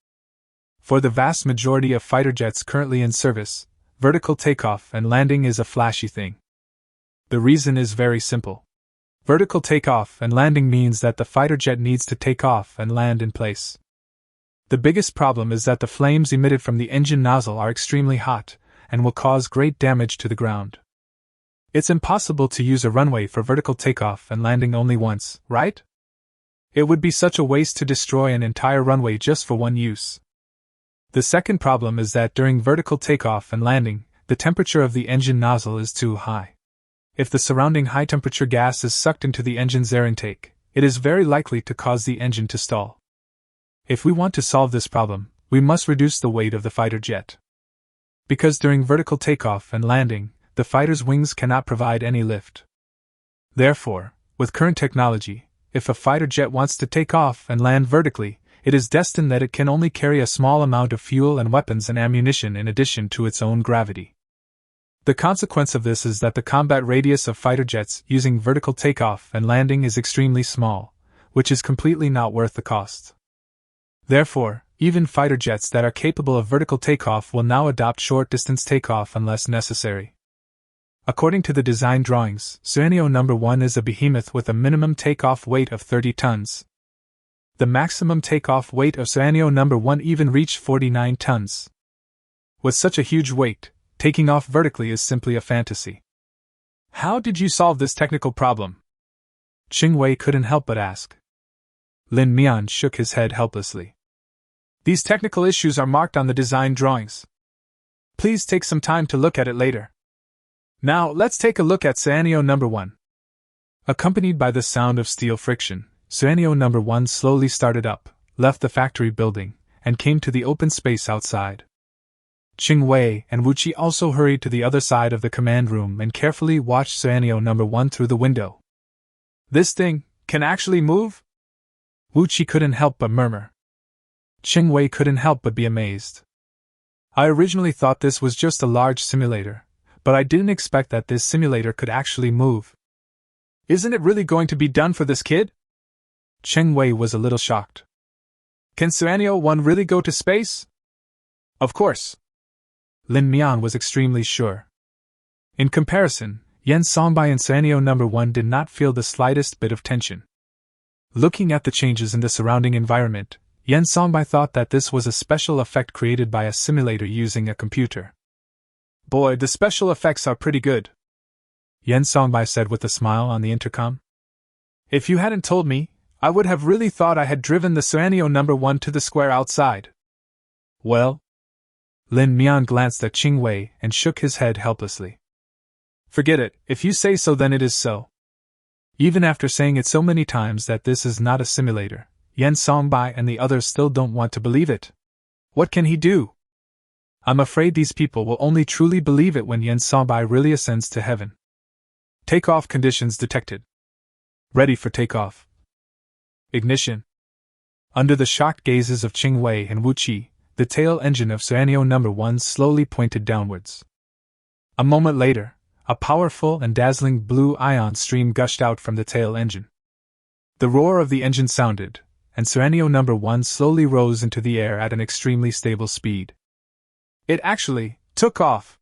For the vast majority of fighter jets currently in service, vertical takeoff and landing is a flashy thing. The reason is very simple. Vertical takeoff and landing means that the fighter jet needs to take off and land in place. The biggest problem is that the flames emitted from the engine nozzle are extremely hot and will cause great damage to the ground. It's impossible to use a runway for vertical takeoff and landing only once, right? It would be such a waste to destroy an entire runway just for one use. The second problem is that during vertical takeoff and landing, the temperature of the engine nozzle is too high. If the surrounding high-temperature gas is sucked into the engine's air intake, it is very likely to cause the engine to stall. If we want to solve this problem, we must reduce the weight of the fighter jet. Because during vertical takeoff and landing, the fighter's wings cannot provide any lift. Therefore, with current technology, if a fighter jet wants to take off and land vertically, it is destined that it can only carry a small amount of fuel and weapons and ammunition in addition to its own gravity. The consequence of this is that the combat radius of fighter jets using vertical takeoff and landing is extremely small, which is completely not worth the cost. Therefore, even fighter jets that are capable of vertical takeoff will now adopt short-distance takeoff unless necessary. According to the design drawings, Suanio No. 1 is a behemoth with a minimum takeoff weight of 30 tons. The maximum takeoff weight of Suanio No. 1 even reached 49 tons. With such a huge weight, taking off vertically is simply a fantasy. How did you solve this technical problem? Cheng Wei couldn't help but ask. Lin Mian shook his head helplessly. These technical issues are marked on the design drawings. Please take some time to look at it later. Now, let's take a look at Suanio No. 1. Accompanied by the sound of steel friction, Suanio No. 1 slowly started up, left the factory building, and came to the open space outside. Cheng Wei and Wu Qi also hurried to the other side of the command room and carefully watched Suanio No. 1 through the window. This thing can actually move? Wu Qi couldn't help but murmur. Cheng Wei couldn't help but be amazed. I originally thought this was just a large simulator, but I didn't expect that this simulator could actually move. Isn't it really going to be done for this kid? Cheng Wei was a little shocked. Can Suanio 1 really go to space? Of course. Lin Mian was extremely sure. In comparison, Yen Songbai and Suanio No. 1 did not feel the slightest bit of tension. Looking at the changes in the surrounding environment, Yen Songbai thought that this was a special effect created by a simulator using a computer. Boy, the special effects are pretty good, Yen Songbai said with a smile on the intercom. If you hadn't told me, I would have really thought I had driven the Suanio No. 1 to the square outside. Well? Lin Mian glanced at Cheng Wei and shook his head helplessly. Forget it, if you say so then it is so. Even after saying it so many times that this is not a simulator, Yen Songbai and the others still don't want to believe it. What can he do? I'm afraid these people will only truly believe it when Yen Songbai really ascends to heaven. Takeoff conditions detected. Ready for takeoff. Ignition. Under the shocked gazes of Cheng Wei and Wu Qi, the tail engine of Suanio No. 1 slowly pointed downwards. A moment later, a powerful and dazzling blue ion stream gushed out from the tail engine. The roar of the engine sounded, and Suanio No. 1 slowly rose into the air at an extremely stable speed. It actually took off.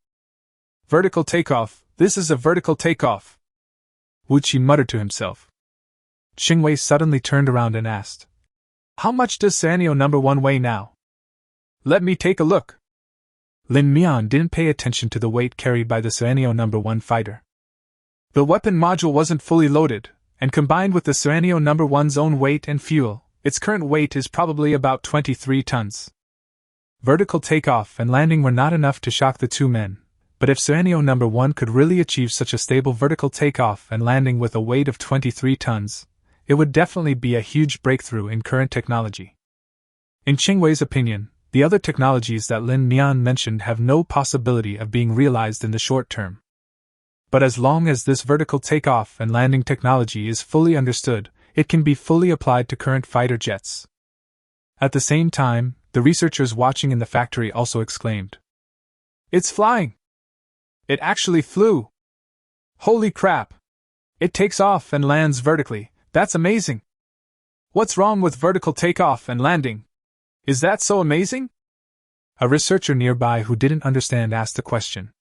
Vertical takeoff, this is a vertical takeoff, Wu Qi muttered to himself. Cheng Wei suddenly turned around and asked, How much does Suanio No. 1 weigh now? Let me take a look. Lin Mian didn't pay attention to the weight carried by the Suanio No. 1 fighter. The weapon module wasn't fully loaded, and combined with the Suanio No. 1's own weight and fuel, its current weight is probably about 23 tons. Vertical takeoff and landing were not enough to shock the two men, but if Suanio No. 1 could really achieve such a stable vertical takeoff and landing with a weight of 23 tons, it would definitely be a huge breakthrough in current technology. In Cheng Wei's opinion, the other technologies that Lin Mian mentioned have no possibility of being realized in the short term. But as long as this vertical takeoff and landing technology is fully understood, it can be fully applied to current fighter jets. At the same time, the researchers watching in the factory also exclaimed, "It's flying! It actually flew! Holy crap! It takes off and lands vertically, that's amazing! What's wrong with vertical takeoff and landing? Is that so amazing?" A researcher nearby who didn't understand asked the question.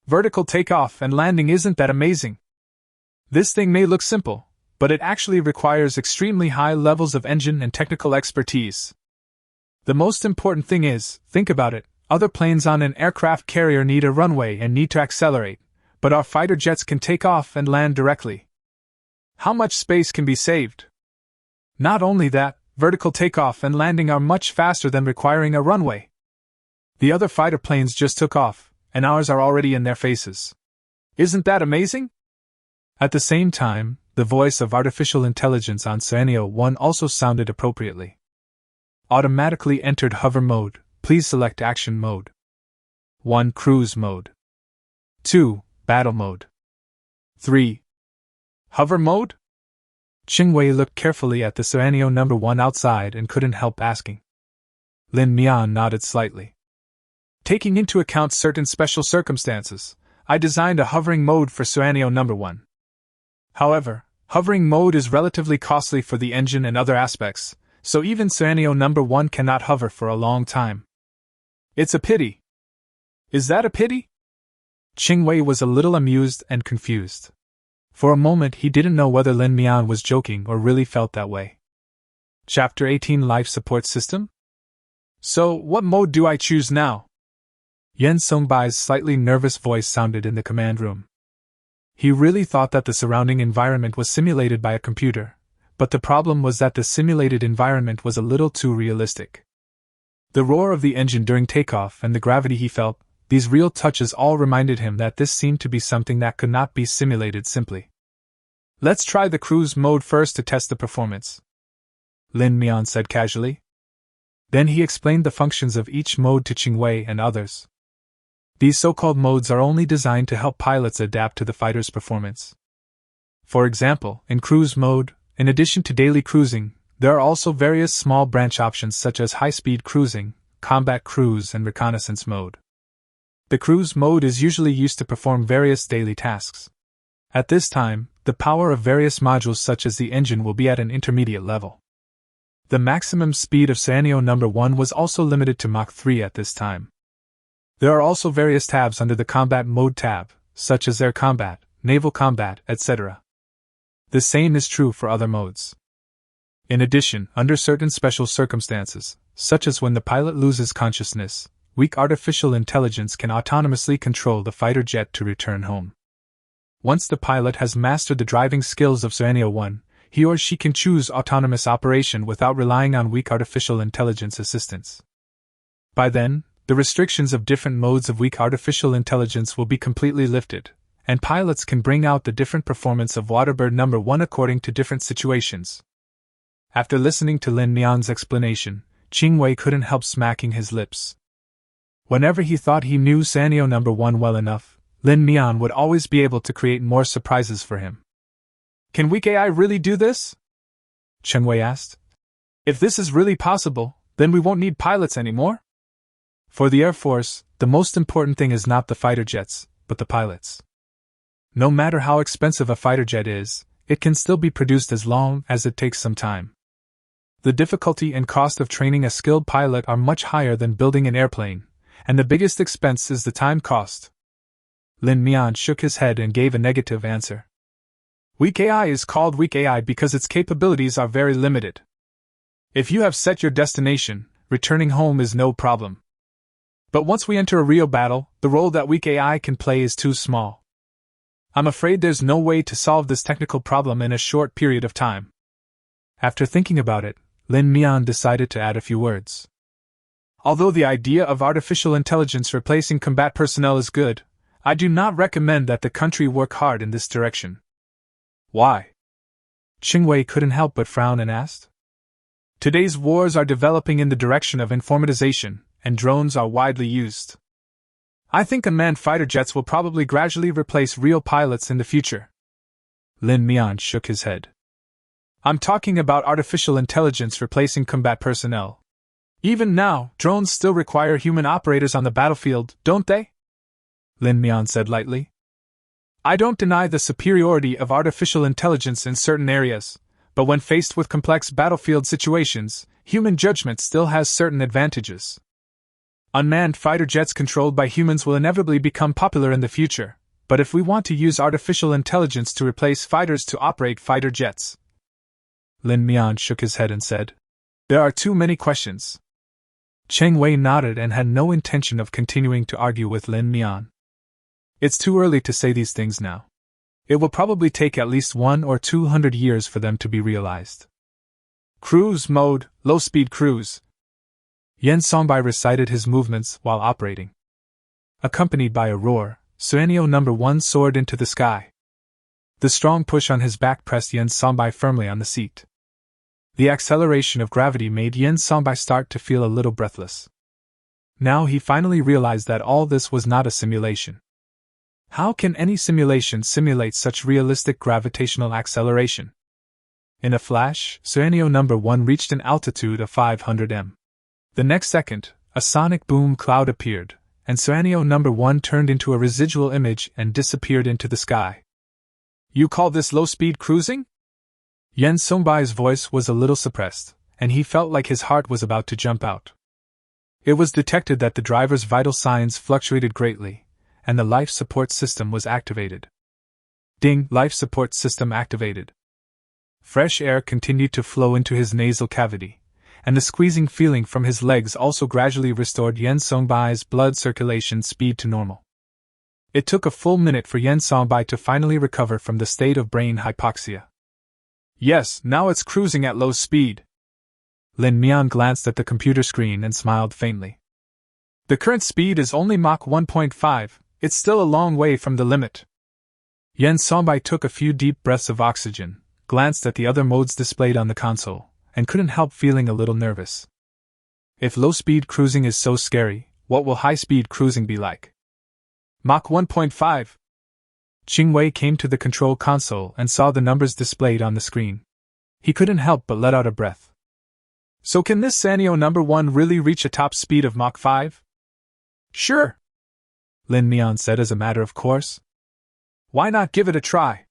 "Vertical takeoff and landing isn't that amazing. This thing may look simple, but it actually requires extremely high levels of engine and technical expertise. The most important thing is, think about it, other planes on an aircraft carrier need a runway and need to accelerate, but our fighter jets can take off and land directly. How much space can be saved? Not only that, vertical takeoff and landing are much faster than requiring a runway. The other fighter planes just took off, and ours are already in their faces. Isn't that amazing?" At the same time, the voice of artificial intelligence on Suanio 1 also sounded appropriately. "Automatically entered hover mode, please select action mode. 1. Cruise mode. 2. Battle mode. 3. Hover mode?" Qingwei looked carefully at the Suanio number 1 outside and couldn't help asking. Lin Mian nodded slightly. "Taking into account certain special circumstances, I designed a hovering mode for Suanio number 1. However, hovering mode is relatively costly for the engine and other aspects, so even Suanio number 1 cannot hover for a long time. It's a pity." "Is that a pity?" Qingwei was a little amused and confused. For a moment he didn't know whether Lin Mian was joking or really felt that way. Chapter 18 Life Support System? "So, what mode do I choose now?" Yen Songbai's slightly nervous voice sounded in the command room. He really thought that the surrounding environment was simulated by a computer, but the problem was that the simulated environment was a little too realistic. The roar of the engine during takeoff and the gravity he felt, these real touches all reminded him that this seemed to be something that could not be simulated simply. "Let's try the cruise mode first to test the performance," Lin Mian said casually. Then he explained the functions of each mode to Qingwei and others. These so-called modes are only designed to help pilots adapt to the fighter's performance. For example, in cruise mode, in addition to daily cruising, there are also various small branch options such as high-speed cruising, combat cruise, and reconnaissance mode. The cruise mode is usually used to perform various daily tasks. At this time, the power of various modules such as the engine will be at an intermediate level. The maximum speed of Suanio number 1 was also limited to Mach 3 at this time. There are also various tabs under the combat mode tab, such as air combat, naval combat, etc. The same is true for other modes. In addition, under certain special circumstances, such as when the pilot loses consciousness, weak artificial intelligence can autonomously control the fighter jet to return home. Once the pilot has mastered the driving skills of Suanio 1, he or she can choose autonomous operation without relying on weak artificial intelligence assistance. By then, the restrictions of different modes of weak artificial intelligence will be completely lifted, and pilots can bring out the different performance of Waterbird number 1 according to different situations. After listening to Lin Mian's explanation, Qingwei couldn't help smacking his lips. Whenever he thought he knew Suanio number 1 well enough, Lin Mian would always be able to create more surprises for him. "Can weak AI really do this?" Qingwei asked. "If this is really possible, then we won't need pilots anymore?" For the Air Force, the most important thing is not the fighter jets, but the pilots. No matter how expensive a fighter jet is, it can still be produced as long as it takes some time. The difficulty and cost of training a skilled pilot are much higher than building an airplane, and the biggest expense is the time cost. Lin Mian shook his head and gave a negative answer. Weak AI is called weak AI because its capabilities are very limited. If you have set your destination, returning home is no problem. But once we enter a real battle, the role that weak AI can play is too small. I'm afraid there's no way to solve this technical problem in a short period of time. After thinking about it, Lin Mian decided to add a few words. Although the idea of artificial intelligence replacing combat personnel is good, I do not recommend that the country work hard in this direction. Why? Qingwei couldn't help but frown and asked. Today's wars are developing in the direction of informatization, and drones are widely used. I think unmanned fighter jets will probably gradually replace real pilots in the future. Lin Mian shook his head. I'm talking about artificial intelligence replacing combat personnel. Even now, drones still require human operators on the battlefield, don't they? Lin Mian said lightly. I don't deny the superiority of artificial intelligence in certain areas, but when faced with complex battlefield situations, human judgment still has certain advantages. Unmanned fighter jets controlled by humans will inevitably become popular in the future, but if we want to use artificial intelligence to replace fighters to operate fighter jets... Lin Mian shook his head and said, there are too many questions. Cheng Wei nodded and had no intention of continuing to argue with Lin Mian. It's too early to say these things now. It will probably take at least 100 or 200 years for them to be realized. Cruise mode, low-speed cruise. Yen Songbai recited his movements while operating. Accompanied by a roar, Suenio No. 1 soared into the sky. The strong push on his back pressed Yen Songbai firmly on the seat. The acceleration of gravity made Yen Songbai start to feel a little breathless. Now he finally realized that all this was not a simulation. How can any simulation simulate such realistic gravitational acceleration? In a flash, Suenio No. 1 reached an altitude of 500 m. The next second, a sonic boom cloud appeared, and Suenio No. 1 turned into a residual image and disappeared into the sky. You call this low-speed cruising? Yen Songbai's voice was a little suppressed, and he felt like his heart was about to jump out. It was detected that the driver's vital signs fluctuated greatly, and the life support system was activated. Ding! Life support system activated. Fresh air continued to flow into his nasal cavity, and the squeezing feeling from his legs also gradually restored Yen Songbai's blood circulation speed to normal. It took a full minute for Yen Songbai to finally recover from the state of brain hypoxia. Yes, now it's cruising at low speed. Lin Mian glanced at the computer screen and smiled faintly. The current speed is only Mach 1.5, it's still a long way from the limit. Yen Songbai took a few deep breaths of oxygen, glanced at the other modes displayed on the console, and couldn't help feeling a little nervous. If low-speed cruising is so scary, what will high-speed cruising be like? Mach 1.5. Cheng Wei came to the control console and saw the numbers displayed on the screen. He couldn't help but let out a breath. So can this Sanyo No. 1 really reach a top speed of Mach 5? Sure, Lin Mian said as a matter of course. Why not give it a try?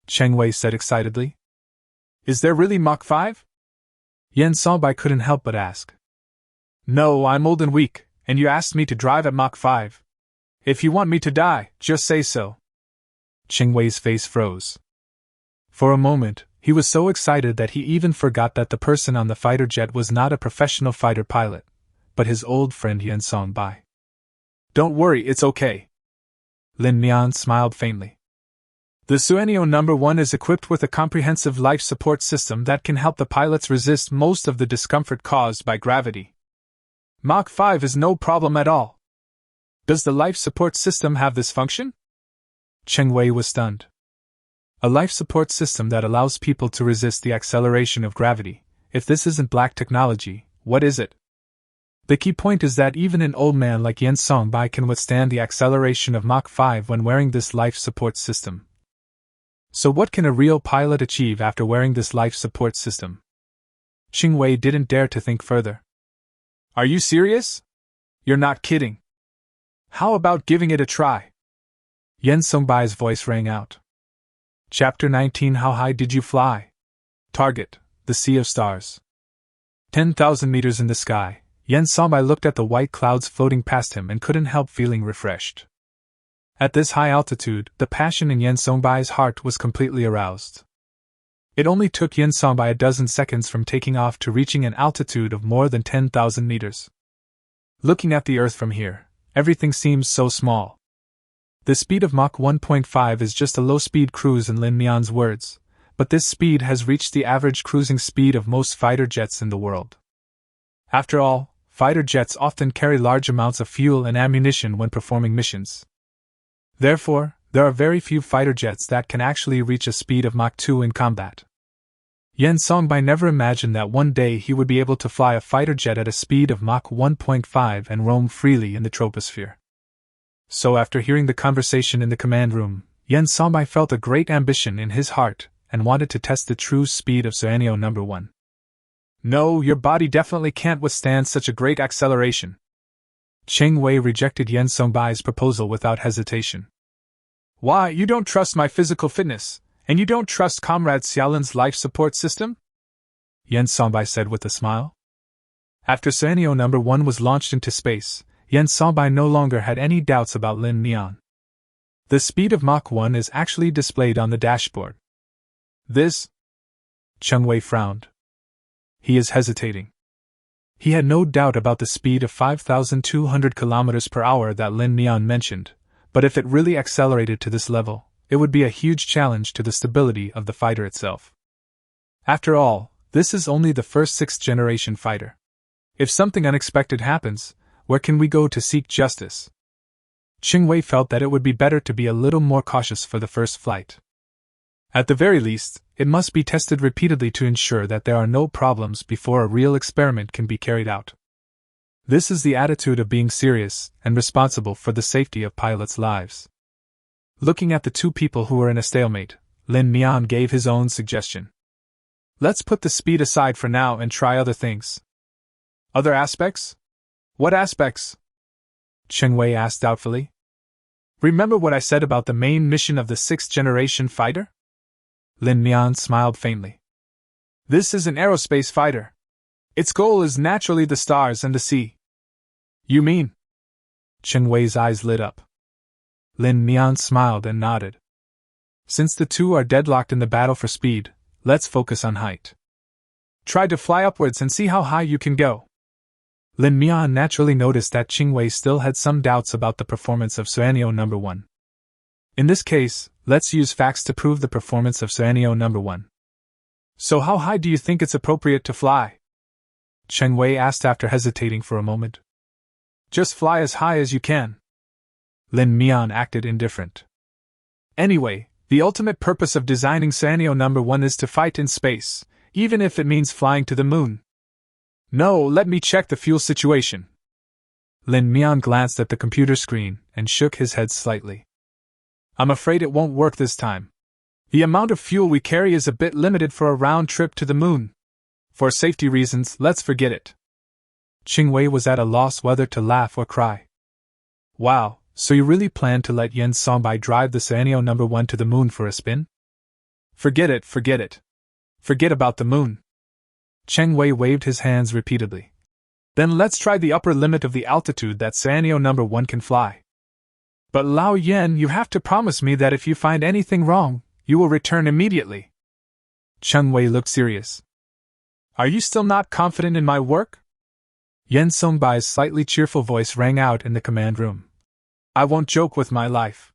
Cheng Wei said excitedly. Is there really Mach 5? Yen Songbai couldn't help but ask. No, I'm old and weak, and you asked me to drive at Mach 5. If you want me to die, just say so. Cheng Wei's face froze. For a moment, he was so excited that he even forgot that the person on the fighter jet was not a professional fighter pilot, but his old friend Yen Songbai. Don't worry, it's okay. Lin Mian smiled faintly. The Suenio No. 1 is equipped with a comprehensive life support system that can help the pilots resist most of the discomfort caused by gravity. Mach 5 is no problem at all. Does the life support system have this function? Cheng Wei was stunned. A life support system that allows people to resist the acceleration of gravity. If this isn't black technology, what is it? The key point is that even an old man like Yen Songbai can withstand the acceleration of Mach 5 when wearing this life support system. So what can a real pilot achieve after wearing this life support system? Cheng Wei didn't dare to think further. Are you serious? You're not kidding. How about giving it a try? Yen Songbai's voice rang out. Chapter 19. How high did you fly? Target, the Sea of Stars. 10,000 meters in the sky, Yen Songbai looked at the white clouds floating past him and couldn't help feeling refreshed. At this high altitude, the passion in Yen Songbai's heart was completely aroused. It only took Yen Songbai a dozen seconds from taking off to reaching an altitude of more than 10,000 meters. Looking at the Earth from here, everything seems so small. The speed of Mach 1.5 is just a low-speed cruise in Lin Mian's words, but this speed has reached the average cruising speed of most fighter jets in the world. After all, fighter jets often carry large amounts of fuel and ammunition when performing missions. Therefore, there are very few fighter jets that can actually reach a speed of Mach 2 in combat. Yen Songbai never imagined that one day he would be able to fly a fighter jet at a speed of Mach 1.5 and roam freely in the troposphere. So after hearing the conversation in the command room, Yen Songbai felt a great ambition in his heart, and wanted to test the true speed of Scenario number 1. No, your body definitely can't withstand such a great acceleration. Cheng Wei rejected Yen Songbai's proposal without hesitation. Why, you don't trust my physical fitness, and you don't trust Comrade Xiaolin's life support system? Yen Songbai said with a smile. After Scenario number 1 was launched into space, Yen Songbai no longer had any doubts about Lin Mian. The speed of Mach 1 is actually displayed on the dashboard. This? Cheng Wei frowned. He is hesitating. He had no doubt about the speed of 5,200 km per hour that Lin Mian mentioned, but if it really accelerated to this level, it would be a huge challenge to the stability of the fighter itself. After all, this is only the first 6th generation fighter. If something unexpected happens, where can we go to seek justice? Cheng Wei felt that it would be better to be a little more cautious for the first flight. At the very least, it must be tested repeatedly to ensure that there are no problems before a real experiment can be carried out. This is the attitude of being serious and responsible for the safety of pilots' lives. Looking at the two people who were in a stalemate, Lin Mian gave his own suggestion. Let's put the speed aside for now and try other things. Other aspects? What aspects? Cheng Wei asked doubtfully. Remember what I said about the main mission of the 6th generation fighter? Lin Mian smiled faintly. This is an aerospace fighter. Its goal is naturally the stars and the sea. You mean? Cheng Wei's eyes lit up. Lin Mian smiled and nodded. Since the two are deadlocked in the battle for speed, let's focus on height. Try to fly upwards and see how high you can go. Lin Mian naturally noticed that Cheng Wei still had some doubts about the performance of Scenario number 1. In this case, let's use facts to prove the performance of Scenario number 1. So how high do you think it's appropriate to fly? Cheng Wei asked after hesitating for a moment. Just fly as high as you can. Lin Mian acted indifferent. Anyway, the ultimate purpose of designing Scenario number 1 is to fight in space, even if it means flying to the moon. No, let me check the fuel situation. Lin Mian glanced at the computer screen and shook his head slightly. I'm afraid it won't work this time. The amount of fuel we carry is a bit limited for a round trip to the moon. For safety reasons, let's forget it. Cheng Wei was at a loss whether to laugh or cry. Wow, so you really plan to let Yen Songbai drive the Scenario number 1 to the moon for a spin? Forget it, forget it. Forget about the moon. Cheng Wei waved his hands repeatedly. Then let's try the upper limit of the altitude that Scenario number 1 can fly. But Lao Yen, you have to promise me that if you find anything wrong, you will return immediately. Cheng Wei looked serious. Are you still not confident in my work? Yen Songbai's slightly cheerful voice rang out in the command room. I won't joke with my life.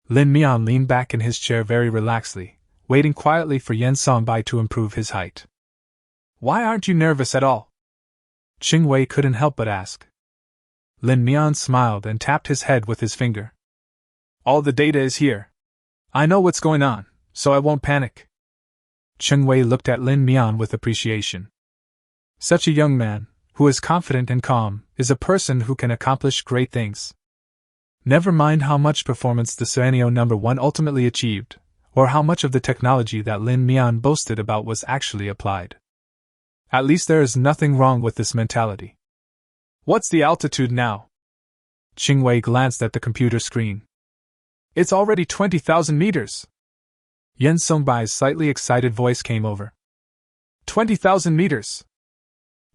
Lin Mian leaned back in his chair very relaxedly, waiting quietly for Yen Songbai to improve his height. Why aren't you nervous at all? Cheng Wei couldn't help but ask. Lin Mian smiled and tapped his head with his finger. All the data is here. I know what's going on, so I won't panic. Cheng Wei looked at Lin Mian with appreciation. Such a young man, who is confident and calm, is a person who can accomplish great things. Never mind how much performance the Scenario number 1 ultimately achieved, or how much of the technology that Lin Mian boasted about was actually applied. At least there is nothing wrong with this mentality. What's the altitude now? Cheng Wei glanced at the computer screen. It's already 20,000 meters. Yen Songbai's slightly excited voice came over. 20,000 meters.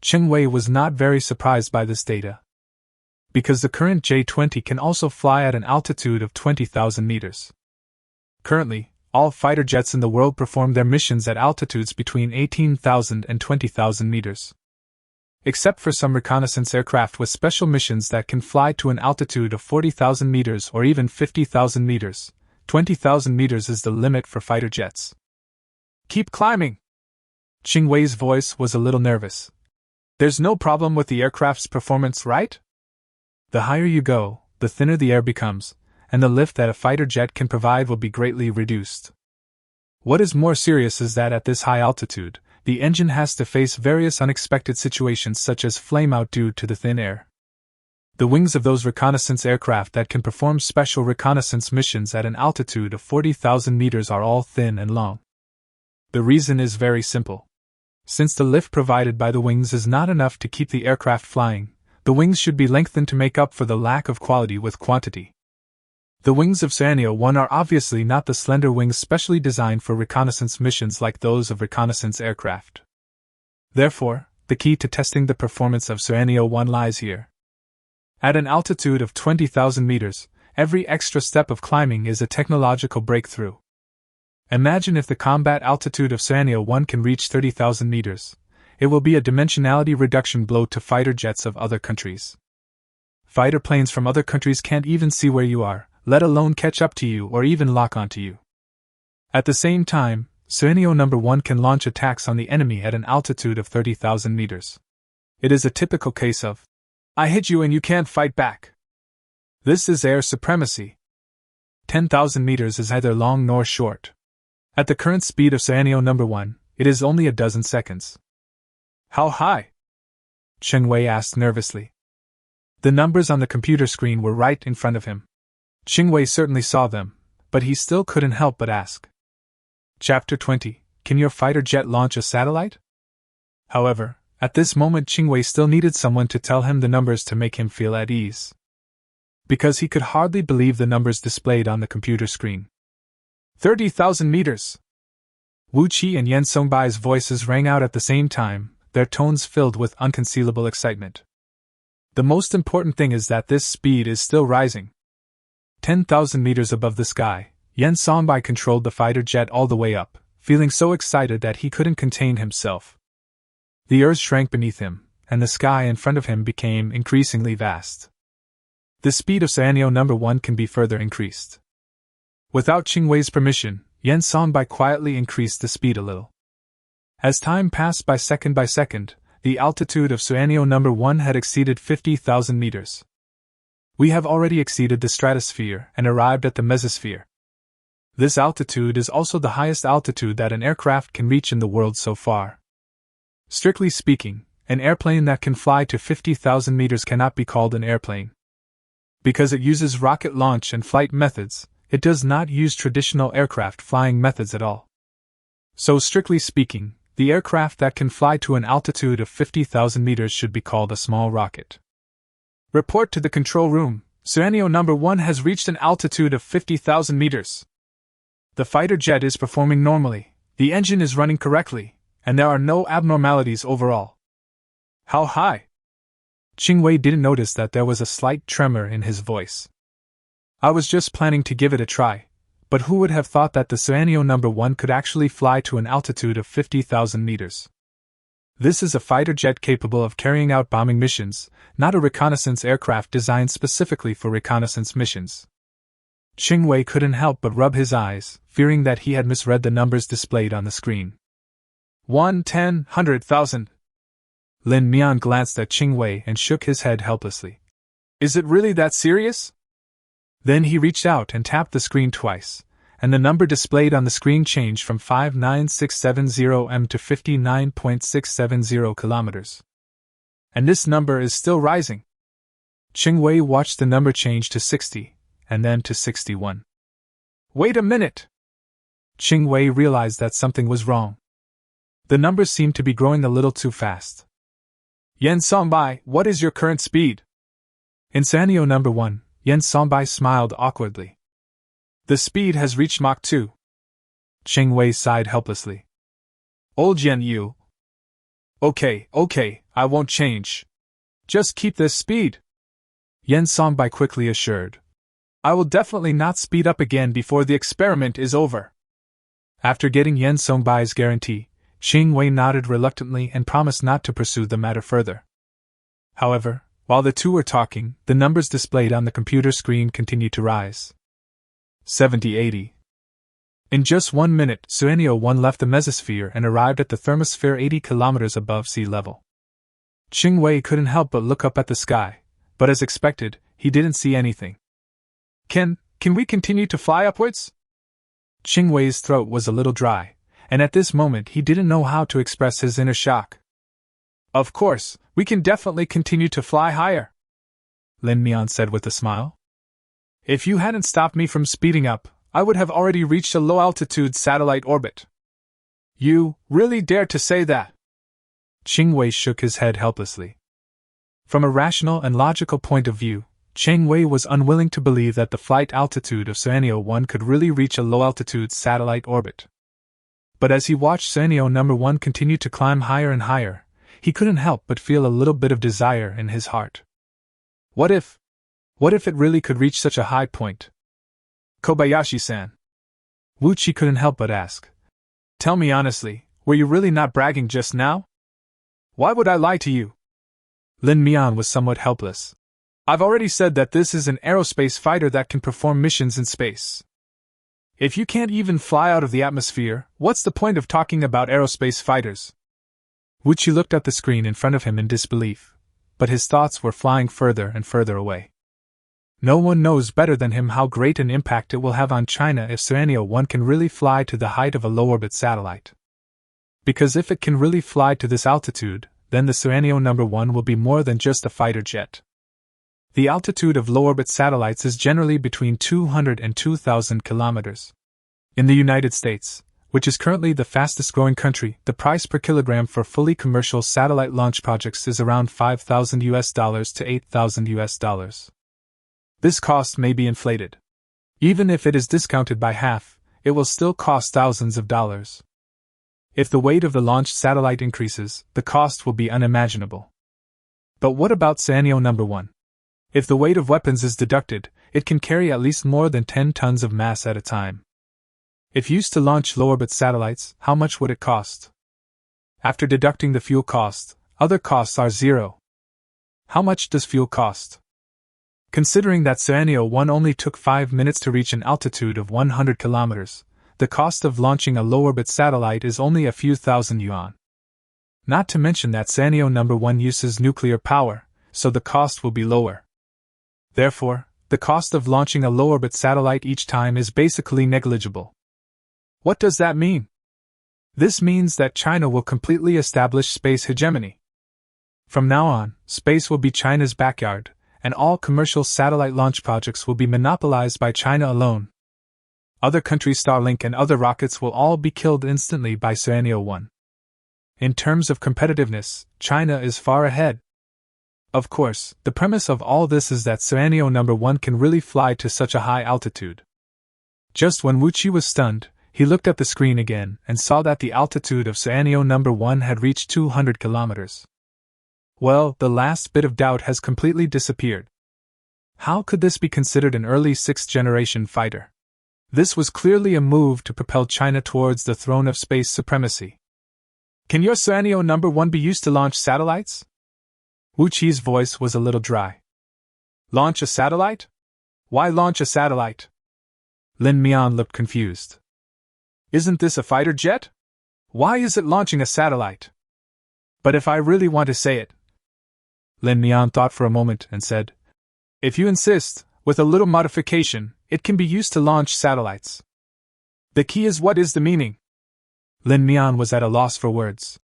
Cheng Wei was not very surprised by this data, because the current J-20 can also fly at an altitude of 20,000 meters. Currently, all fighter jets in the world perform their missions at altitudes between 18,000 and 20,000 meters. Except for some reconnaissance aircraft with special missions that can fly to an altitude of 40,000 meters or even 50,000 meters, 20,000 meters is the limit for fighter jets. Keep climbing! Cheng Wei's voice was a little nervous. There's no problem with the aircraft's performance, right? The higher you go, the thinner the air becomes, and the lift that a fighter jet can provide will be greatly reduced. What is more serious is that at this high altitude, the engine has to face various unexpected situations such as flameout due to the thin air. The wings of those reconnaissance aircraft that can perform special reconnaissance missions at an altitude of 40,000 meters are all thin and long. The reason is very simple. Since the lift provided by the wings is not enough to keep the aircraft flying, the wings should be lengthened to make up for the lack of quality with quantity. The wings of Sueneio 1 are obviously not the slender wings specially designed for reconnaissance missions like those of reconnaissance aircraft. Therefore, the key to testing the performance of Sueneio 1 lies here. At an altitude of 20,000 meters, every extra step of climbing is a technological breakthrough. Imagine if the combat altitude of Sueneio 1 can reach 30,000 meters. It will be a dimensionality reduction blow to fighter jets of other countries. Fighter planes from other countries can't even see where you are, let alone catch up to you or even lock onto you. At the same time, Sueneio No. 1 can launch attacks on the enemy at an altitude of 30,000 meters. It is a typical case of, I hit you and you can't fight back. This is air supremacy. 10,000 meters is neither long nor short. At the current speed of Sueneio No. 1, it is only a dozen seconds. How high? Cheng Wei asked nervously. The numbers on the computer screen were right in front of him. Cheng Wei certainly saw them, but he still couldn't help but ask. Chapter 20. Can your fighter jet launch a satellite? However, at this moment Cheng Wei still needed someone to tell him the numbers to make him feel at ease. Because he could hardly believe the numbers displayed on the computer screen. 30,000 meters! Wu Qi and Yen Songbai's voices rang out at the same time, their tones filled with unconcealable excitement. The most important thing is that this speed is still rising. 10,000 meters above the sky, Yen Songbai controlled the fighter jet all the way up, feeling so excited that he couldn't contain himself. The earth shrank beneath him, and the sky in front of him became increasingly vast. The speed of Sueneio No. 1 can be further increased. Without Cheng Wei's permission, Yen Songbei quietly increased the speed a little. As time passed by second, the altitude of Sueneio No. 1 had exceeded 50,000 meters. We have already exceeded the stratosphere and arrived at the mesosphere. This altitude is also the highest altitude that an aircraft can reach in the world so far. Strictly speaking, an airplane that can fly to 50,000 meters cannot be called an airplane. Because it uses rocket launch and flight methods, it does not use traditional aircraft flying methods at all. So strictly speaking, the aircraft that can fly to an altitude of 50,000 meters should be called a small rocket. Report to the control room, Sueneio No. 1 has reached an altitude of 50,000 meters. The fighter jet is performing normally, the engine is running correctly, and there are no abnormalities overall. How high? Cheng Wei didn't notice that there was a slight tremor in his voice. I was just planning to give it a try, but who would have thought that the Sueneio No. 1 could actually fly to an altitude of 50,000 meters? This is a fighter jet capable of carrying out bombing missions, not a reconnaissance aircraft designed specifically for reconnaissance missions. Cheng Wei couldn't help but rub his eyes, fearing that he had misread the numbers displayed on the screen. 1, 10, 100,000. Lin Mian glanced at Cheng Wei and shook his head helplessly. Is it really that serious? Then he reached out and tapped the screen twice, and the number displayed on the screen changed from 59670 m to 59.670 kilometers. And this number is still rising. Cheng Wei watched the number change to 60, and then to 61. Wait a minute! Cheng Wei realized that something was wrong. The numbers seemed to be growing a little too fast. Yen Songbai, what is your current speed? In Sueneio No. 1, Yen Songbai smiled awkwardly. The speed has reached Mach 2. Cheng Wei sighed helplessly. Old Yen Yu. Okay, I won't change. Just keep this speed. Yen Songbai quickly assured. I will definitely not speed up again before the experiment is over. After getting Yen Songbai's guarantee, Cheng Wei nodded reluctantly and promised not to pursue the matter further. However, while the two were talking, the numbers displayed on the computer screen continued to rise. 70-80. In just 1 minute, Sueneio 1 left the mesosphere and arrived at the thermosphere 80 kilometers above sea level. Cheng Wei couldn't help but look up at the sky, but as expected, he didn't see anything. Can we continue to fly upwards? Cheng Wei's throat was a little dry, and at this moment he didn't know how to express his inner shock. Of course, we can definitely continue to fly higher, Lin Mian said with a smile. If you hadn't stopped me from speeding up, I would have already reached a low-altitude satellite orbit. You really dare to say that? Ching Wei shook his head helplessly. From a rational and logical point of view, Ching Wei was unwilling to believe that the flight altitude of Serenio 1 could really reach a low-altitude satellite orbit. But as he watched Serenio number 1 continue to climb higher and higher, he couldn't help but feel a little bit of desire in his heart. What if it really could reach such a high point? Kobayashi-san. Wu Qi couldn't help but ask. Tell me honestly, were you really not bragging just now? Why would I lie to you? Lin Mian was somewhat helpless. I've already said that this is an aerospace fighter that can perform missions in space. If you can't even fly out of the atmosphere, what's the point of talking about aerospace fighters? Wu Qi looked at the screen in front of him in disbelief, but his thoughts were flying further and further away. No one knows better than him how great an impact it will have on China if Serenio 1 can really fly to the height of a low-orbit satellite. Because if it can really fly to this altitude, then the Serenio number 1 will be more than just a fighter jet. The altitude of low-orbit satellites is generally between 200 and 2,000 kilometers. In the United States, which is currently the fastest-growing country, the price per kilogram for fully commercial satellite launch projects is around $5,000 to $8,000. This cost may be inflated. Even if it is discounted by half, it will still cost thousands of dollars. If the weight of the launched satellite increases, the cost will be unimaginable. But what about Serenio number 1? If the weight of weapons is deducted, it can carry at least more than 10 tons of mass at a time. If used to launch low-orbit satellites, how much would it cost? After deducting the fuel cost, other costs are zero. How much does fuel cost? Considering that Serenio 1 only took 5 minutes to reach an altitude of 100 kilometers, the cost of launching a low-orbit satellite is only a few thousand yuan. Not to mention that Serenio number 1 uses nuclear power, so the cost will be lower. Therefore, the cost of launching a low-orbit satellite each time is basically negligible. What does that mean? This means that China will completely establish space hegemony. From now on, space will be China's backyard, and all commercial satellite launch projects will be monopolized by China alone. Other countries' Starlink and other rockets will all be killed instantly by Serenio 1. In terms of competitiveness, China is far ahead. Of course, the premise of all this is that Serenio number 1 can really fly to such a high altitude. Just when Wu Qi was stunned, he looked at the screen again and saw that the altitude of Serenio number 1 had reached 200 kilometers. Well, the last bit of doubt has completely disappeared. How could this be considered an early 6th-generation fighter? This was clearly a move to propel China towards the throne of space supremacy. Can your Serenio number 1 be used to launch satellites? Wu Qi's voice was a little dry. Launch a satellite? Why launch a satellite? Lin Mian looked confused. Isn't this a fighter jet? Why is it launching a satellite? But if I really want to say it... Lin Mian thought for a moment and said, if you insist, with a little modification, it can be used to launch satellites. The key is what is the meaning? Lin Mian was at a loss for words.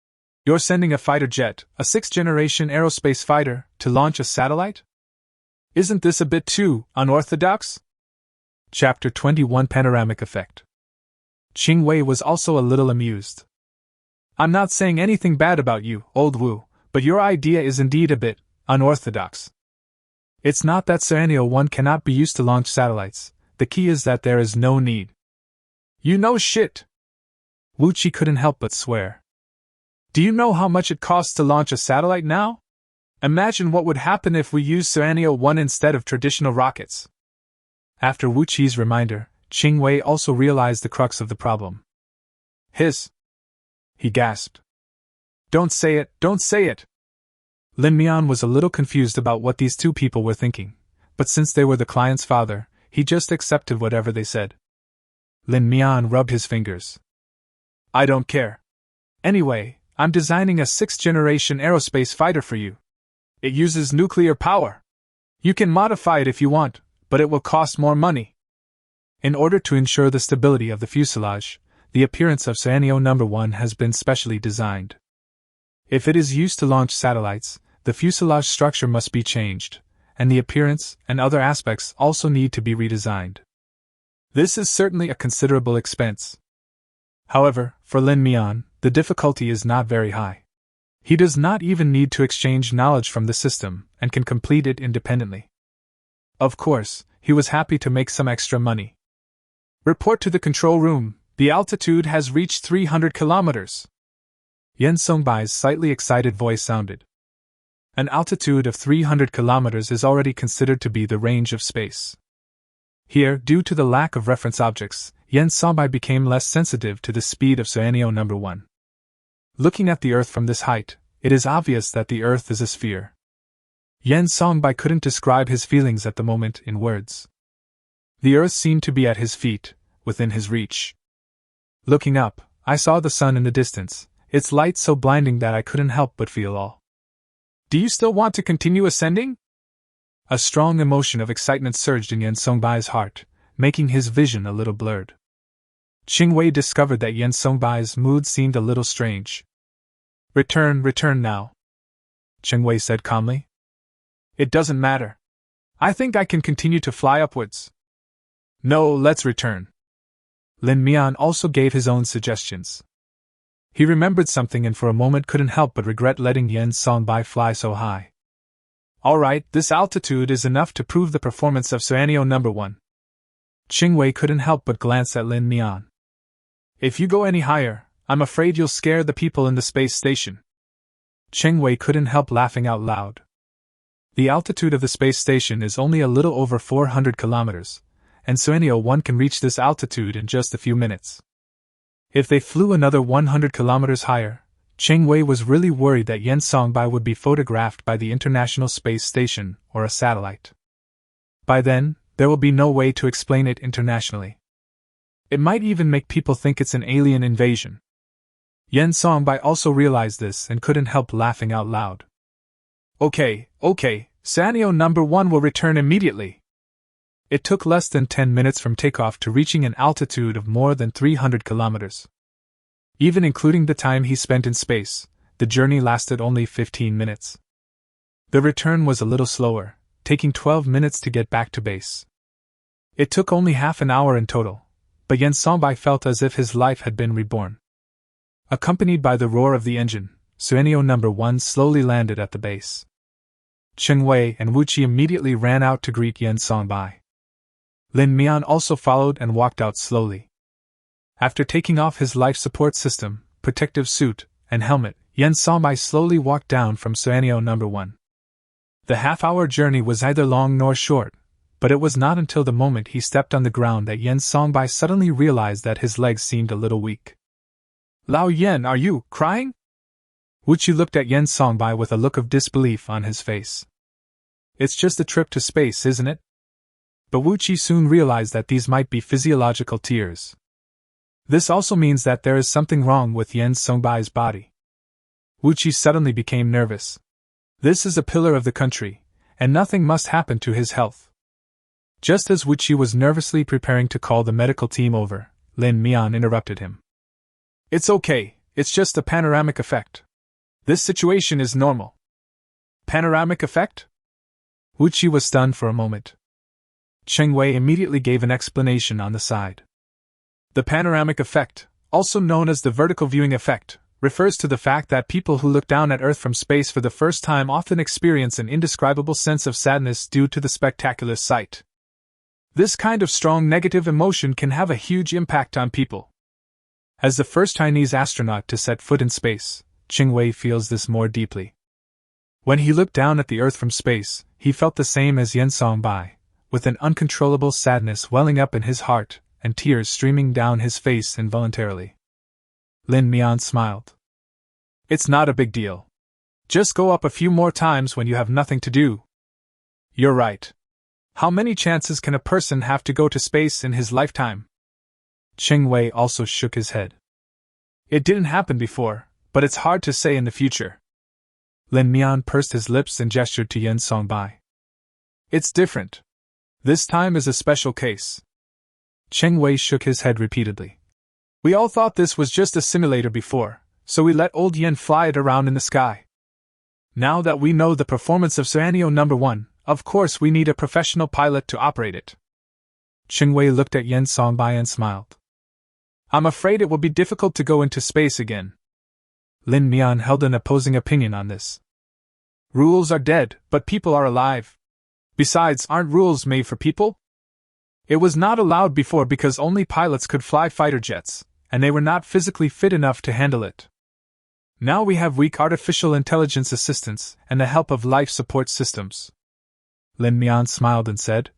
You're sending a fighter jet, a 6th-generation aerospace fighter, to launch a satellite? Isn't this a bit too unorthodox? Chapter 21 Panoramic Effect. Ching Wei was also a little amused. I'm not saying anything bad about you, old Wu, but your idea is indeed a bit unorthodox. It's not that Serenio 1 cannot be used to launch satellites, the key is that there is no need. You know shit! Wu Qi couldn't help but swear. Do you know how much it costs to launch a satellite now? Imagine what would happen if we used Serenio 1 instead of traditional rockets. After Wu Qi's reminder, Ching Wei also realized the crux of the problem. He gasped. Don't say it, don't say it! Lin Mian was a little confused about what these two people were thinking, but since they were the client's father, he just accepted whatever they said. Lin Mian rubbed his fingers. I don't care. Anyway, I'm designing a 6th-generation aerospace fighter for you. It uses nuclear power. You can modify it if you want, but it will cost more money. In order to ensure the stability of the fuselage, the appearance of Serenio number 1 has been specially designed. If it is used to launch satellites, the fuselage structure must be changed, and the appearance and other aspects also need to be redesigned. This is certainly a considerable expense. However, for Lin Mian, the difficulty is not very high. He does not even need to exchange knowledge from the system, and can complete it independently. Of course, he was happy to make some extra money. Report to the control room, the altitude has reached 300 kilometers. Yen Songbai's slightly excited voice sounded. An altitude of 300 kilometers is already considered to be the range of space. Here, due to the lack of reference objects, Yen Songbai became less sensitive to the speed of Suanio No. 1. Looking at the Earth from this height, it is obvious that the Earth is a sphere. Yen Songbai couldn't describe his feelings at the moment in words. The Earth seemed to be at his feet, within his reach. Looking up, I saw the sun in the distance, its light so blinding that I couldn't help but feel awe. Do you still want to continue ascending? A strong emotion of excitement surged in Yen Songbai's heart, making his vision a little blurred. Qingwei discovered that Yen Songbai's mood seemed a little strange. Return now, Qingwei said calmly. It doesn't matter. I think I can continue to fly upwards. No, let's return. Lin Mian also gave his own suggestions. He remembered something and for a moment couldn't help but regret letting Yen Songbai fly so high. Alright, this altitude is enough to prove the performance of Suanio No. 1. Qingwei couldn't help but glance at Lin Mian. If you go any higher, I'm afraid you'll scare the people in the space station. Qingwei couldn't help laughing out loud. The altitude of the space station is only a little over 400 kilometers, and Suanio 1 can reach this altitude in just a few minutes. If they flew another 100 kilometers higher, Qingwei was really worried that Yen Songbai would be photographed by the International Space Station or a satellite. By then, there will be no way to explain it internationally. It might even make people think it's an alien invasion. Yen Songbai also realized this and couldn't help laughing out loud. Okay, Suanio No. 1 will return immediately. It took less than 10 minutes from takeoff to reaching an altitude of more than 300 kilometers. Even including the time he spent in space, the journey lasted only 15 minutes. The return was a little slower, taking 12 minutes to get back to base. It took only half an hour in total, but Yen Songbai felt as if his life had been reborn. Accompanied by the roar of the engine, Suanio No. 1 slowly landed at the base. Qingwei and Wuqi immediately ran out to greet Yen Songbai. Lin Mian also followed and walked out slowly. After taking off his life support system, protective suit, and helmet, Yen Songbai slowly walked down from Suanio No. 1. The half-hour journey was neither long nor short, but it was not until the moment he stepped on the ground that Yen Songbai suddenly realized that his legs seemed a little weak. Lao Yen, are you crying? Wuqi looked at Yen Songbai with a look of disbelief on his face. It's just a trip to space, isn't it? But Wuqi soon realized that these might be physiological tears. This also means that there is something wrong with Yen Songbai's body. Wuqi suddenly became nervous. This is a pillar of the country, and nothing must happen to his health. Just as Wuqi was nervously preparing to call the medical team over, Lin Mian interrupted him. It's okay, it's just a panoramic effect. This situation is normal. Panoramic effect? Wuqi was stunned for a moment. Qingwei immediately gave an explanation on the side. The panoramic effect, also known as the vertical viewing effect, refers to the fact that people who look down at Earth from space for the first time often experience an indescribable sense of sadness due to the spectacular sight. This kind of strong negative emotion can have a huge impact on people. As the first Chinese astronaut to set foot in space, Qingwei feels this more deeply. When he looked down at the Earth from space, he felt the same as Yen Songbai, with an uncontrollable sadness welling up in his heart and tears streaming down his face involuntarily. Lin Mian smiled. It's not a big deal. Just go up a few more times when you have nothing to do. You're right. How many chances can a person have to go to space in his lifetime? Qingwei also shook his head. It didn't happen before, but it's hard to say in the future. Lin Mian pursed his lips and gestured to Yen Songbai. It's different. This time is a special case. Qingwei shook his head repeatedly. We all thought this was just a simulator before, so we let old Yen fly it around in the sky. Now that we know the performance of Suanio No. 1, of course we need a professional pilot to operate it. Qingwei looked at Yen Songbai and smiled. I'm afraid it will be difficult to go into space again. Lin Mian held an opposing opinion on this. Rules are dead, but people are alive. Besides, aren't rules made for people? It was not allowed before because only pilots could fly fighter jets, and they were not physically fit enough to handle it. Now we have weak artificial intelligence assistance and the help of life support systems. Lin Mian smiled and said,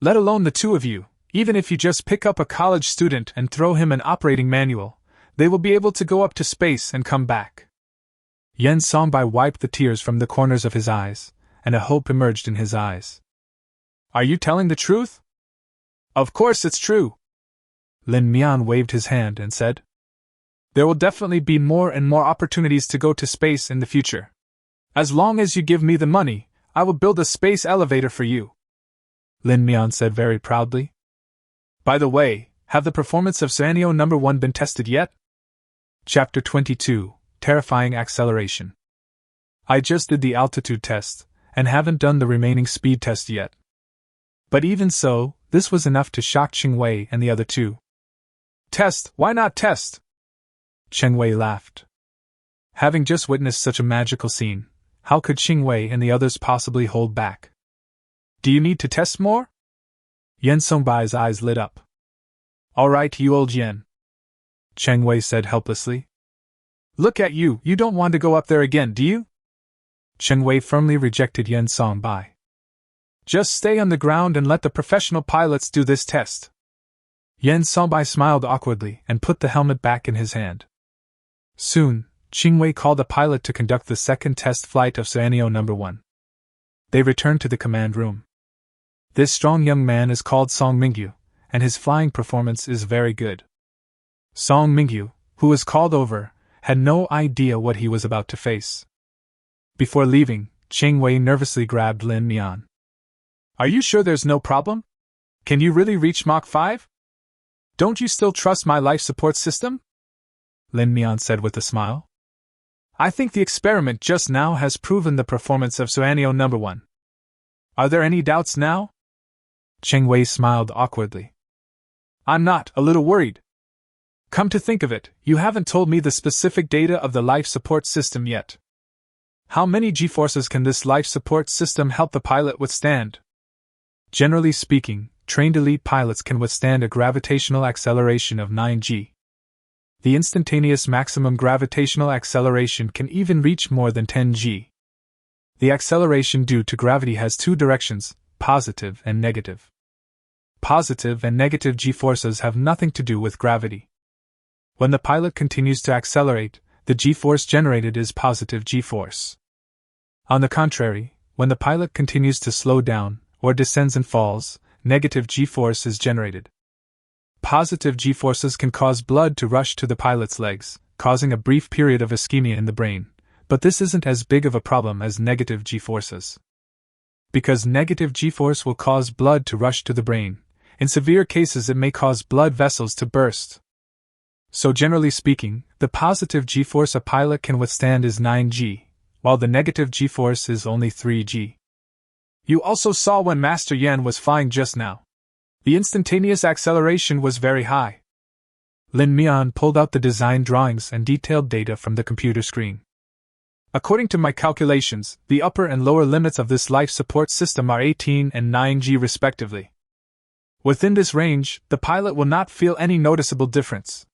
let alone the two of you, even if you just pick up a college student and throw him an operating manual, they will be able to go up to space and come back. Yen Songbai wiped the tears from the corners of his eyes, and a hope emerged in his eyes. Are you telling the truth? Of course it's true. Lin Mian waved his hand and said, there will definitely be more and more opportunities to go to space in the future. As long as you give me the money, I will build a space elevator for you. Lin Mian said very proudly. By the way, have the performance of Scenario No. 1 been tested yet? Chapter 22, Terrifying Acceleration. I just did the altitude test, and haven't done the remaining speed test yet. But even so, this was enough to shock Ching Wei and the other two. Test? Why not test? Cheng Wei laughed. Having just witnessed such a magical scene, how could Ching Wei and the others possibly hold back? Do you need to test more? Yen Songbai's eyes lit up. All right, you old Yen. Cheng Wei said helplessly. Look at you, you don't want to go up there again, do you? Cheng Wei firmly rejected Yen Songbai. Just stay on the ground and let the professional pilots do this test. Yen Songbai smiled awkwardly and put the helmet back in his hand. Soon, Ching Wei called a pilot to conduct the second test flight of Scenario No. 1. They returned to the command room. This strong young man is called Song Mingyu, and his flying performance is very good. Song Mingyu, who was called over, had no idea what he was about to face. Before leaving, Ching Wei nervously grabbed Lin Mian. Are you sure there's no problem? Can you really reach Mach 5? Don't you still trust my life support system? Lin Mian said with a smile. I think the experiment just now has proven the performance of Scenario No. 1. Are there any doubts now? Cheng Wei smiled awkwardly. I'm not a little worried. Come to think of it, you haven't told me the specific data of the life support system yet. How many G-forces can this life support system help the pilot withstand? Generally speaking, trained elite pilots can withstand a gravitational acceleration of 9g. The instantaneous maximum gravitational acceleration can even reach more than 10g. The acceleration due to gravity has two directions, positive and negative. Positive and negative g-forces have nothing to do with gravity. When the pilot continues to accelerate, the g-force generated is positive g-force. On the contrary, when the pilot continues to slow down, or descends and falls, negative g-force is generated. Positive g-forces can cause blood to rush to the pilot's legs, causing a brief period of ischemia in the brain, but this isn't as big of a problem as negative g-forces. Because negative g-force will cause blood to rush to the brain, in severe cases it may cause blood vessels to burst. So generally speaking, the positive g-force a pilot can withstand is 9g, while the negative g-force is only 3g. You also saw when Master Yan was flying just now. The instantaneous acceleration was very high. Lin Mian pulled out the design drawings and detailed data from the computer screen. According to my calculations, the upper and lower limits of this life support system are 18 and 9g respectively. Within this range, the pilot will not feel any noticeable difference.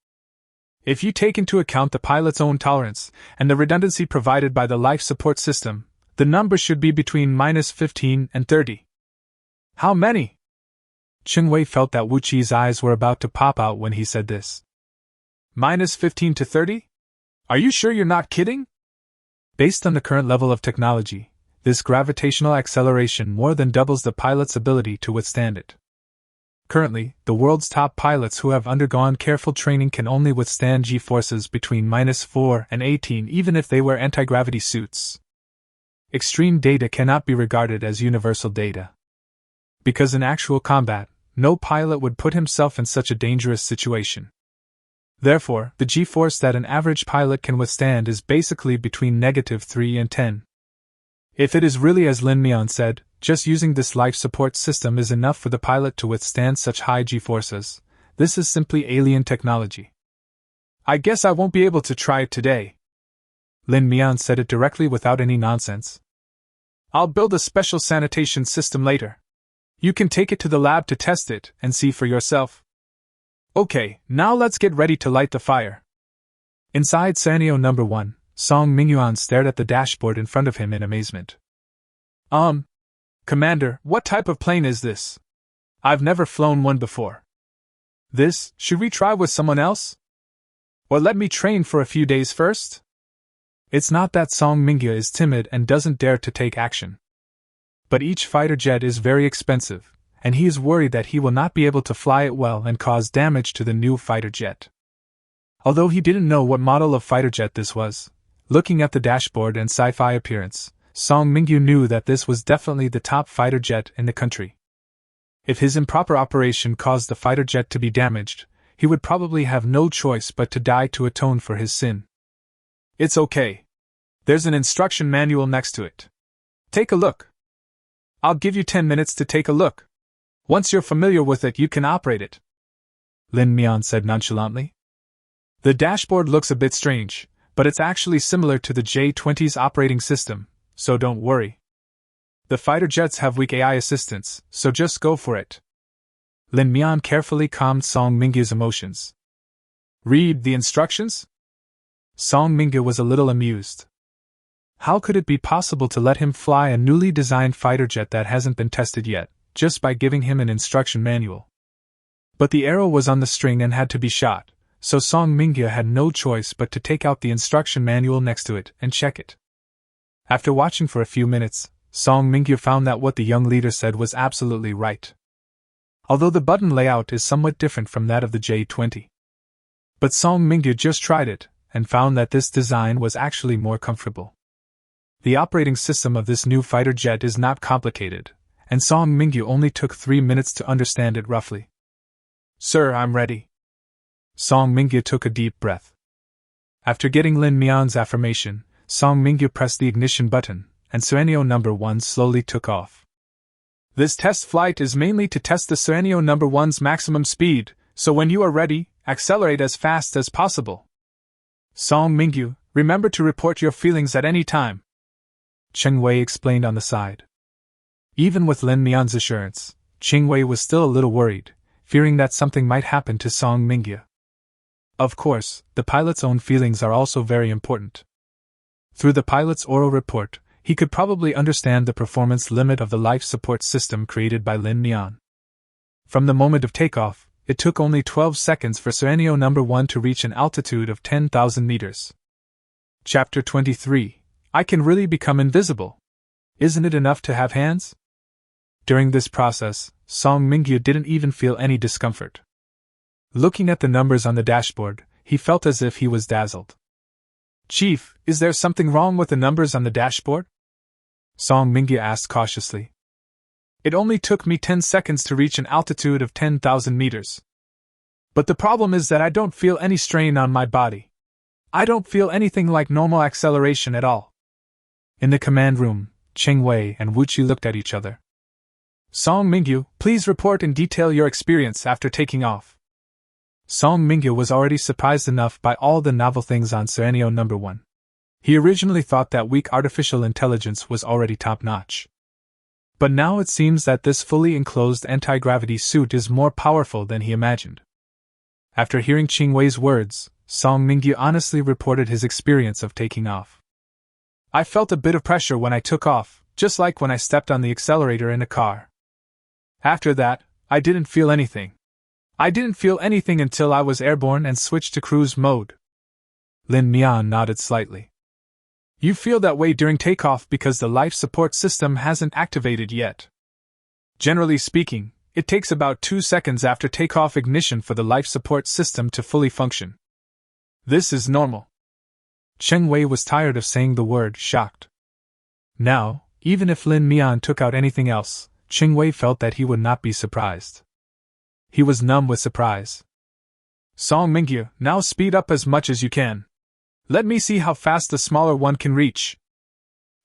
If you take into account the pilot's own tolerance and the redundancy provided by the life support system, the number should be between -15 and 30. How many? Cheng Wei felt that Wu Qi's eyes were about to pop out when he said this. -15 to 30? Are you sure you're not kidding? Based on the current level of technology, this gravitational acceleration more than doubles the pilot's ability to withstand it. Currently, the world's top pilots who have undergone careful training can only withstand g-forces between -4 and 18 even if they wear anti-gravity suits. Extreme data cannot be regarded as universal data. Because in actual combat, no pilot would put himself in such a dangerous situation. Therefore, the g-force that an average pilot can withstand is basically between -3 and 10. If it is really as Lin Mian said, just using this life support system is enough for the pilot to withstand such high g-forces, This is simply alien technology. I guess I won't be able to try it today. Lin Mian said it directly without any nonsense. I'll build a special sanitation system later. You can take it to the lab to test it and see for yourself. Okay, now let's get ready to light the fire. Inside scenario number 1, Song Mingyuan stared at the dashboard in front of him in amazement. Commander, what type of plane is this? I've never flown one before. Should we try with someone else? Or let me train for a few days first? It's not that Song Mingyu is timid and doesn't dare to take action. But each fighter jet is very expensive, and he is worried that he will not be able to fly it well and cause damage to the new fighter jet. Although he didn't know what model of fighter jet this was, looking at the dashboard and sci-fi appearance, Song Mingyu knew that this was definitely the top fighter jet in the country. If his improper operation caused the fighter jet to be damaged, he would probably have no choice but to die to atone for his sin. It's okay. There's an instruction manual next to it. Take a look. I'll give you 10 minutes to take a look. Once you're familiar with it, you can operate it. Lin Mian said nonchalantly. The dashboard looks a bit strange, but it's actually similar to the J-20's operating system, so don't worry. The fighter jets have weak AI assistance, so just go for it. Lin Mian carefully calmed Song Mingyu's emotions. Read the instructions? Song Mingyu was a little amused. How could it be possible to let him fly a newly designed fighter jet that hasn't been tested yet, just by giving him an instruction manual? But the arrow was on the string and had to be shot, so Song Mingyu had no choice but to take out the instruction manual next to it and check it. After watching for a few minutes, Song Mingyu found that what the young leader said was absolutely right. Although the button layout is somewhat different from that of the J-20. But Song Mingyu just tried it, and found that this design was actually more comfortable. The operating system of this new fighter jet is not complicated, and Song Mingyu only took 3 minutes to understand it roughly. Sir, I'm ready. Song Mingyu took a deep breath. After getting Lin Mian's affirmation, Song Mingyu pressed the ignition button, and Serenio number 1 slowly took off. This test flight is mainly to test the Serenio number 1's maximum speed, so when you are ready, accelerate as fast as possible. Song Mingyu, remember to report your feelings at any time. Cheng Wei explained on the side. Even with Lin Mian's assurance, Cheng Wei was still a little worried, fearing that something might happen to Song Mingyu. Of course, the pilot's own feelings are also very important. Through the pilot's oral report, he could probably understand the performance limit of the life support system created by Lin Mian. From the moment of takeoff, it took only 12 seconds for Serenio number 1 to reach an altitude of 10,000 meters. Chapter 23. I can really become invisible. Isn't it enough to have hands? During this process, Song Mingyu didn't even feel any discomfort. Looking at the numbers on the dashboard, he felt as if he was dazzled. Chief, is there something wrong with the numbers on the dashboard? Song Mingyu asked cautiously. It only took me 10 seconds to reach an altitude of 10,000 meters. But the problem is that I don't feel any strain on my body. I don't feel anything like normal acceleration at all. In the command room, Cheng Wei and Wu Qi looked at each other. Song Mingyu, please report in detail your experience after taking off. Song Mingyu was already surprised enough by all the novel things on Serenio number 1. He originally thought that weak artificial intelligence was already top-notch. But now it seems that this fully enclosed anti-gravity suit is more powerful than he imagined. After hearing Cheng Wei's words, Song Mingyu honestly reported his experience of taking off. I felt a bit of pressure when I took off, just like when I stepped on the accelerator in a car. After that, I didn't feel anything. I didn't feel anything until I was airborne and switched to cruise mode. Lin Mian nodded slightly. You feel that way during takeoff because the life support system hasn't activated yet. Generally speaking, it takes about 2 seconds after takeoff ignition for the life support system to fully function. This is normal. Cheng Wei was tired of saying the word shocked. Now, even if Lin Mian took out anything else, Cheng Wei felt that he would not be surprised. He was numb with surprise. Song Mingyu, now speed up as much as you can. Let me see how fast the smaller one can reach,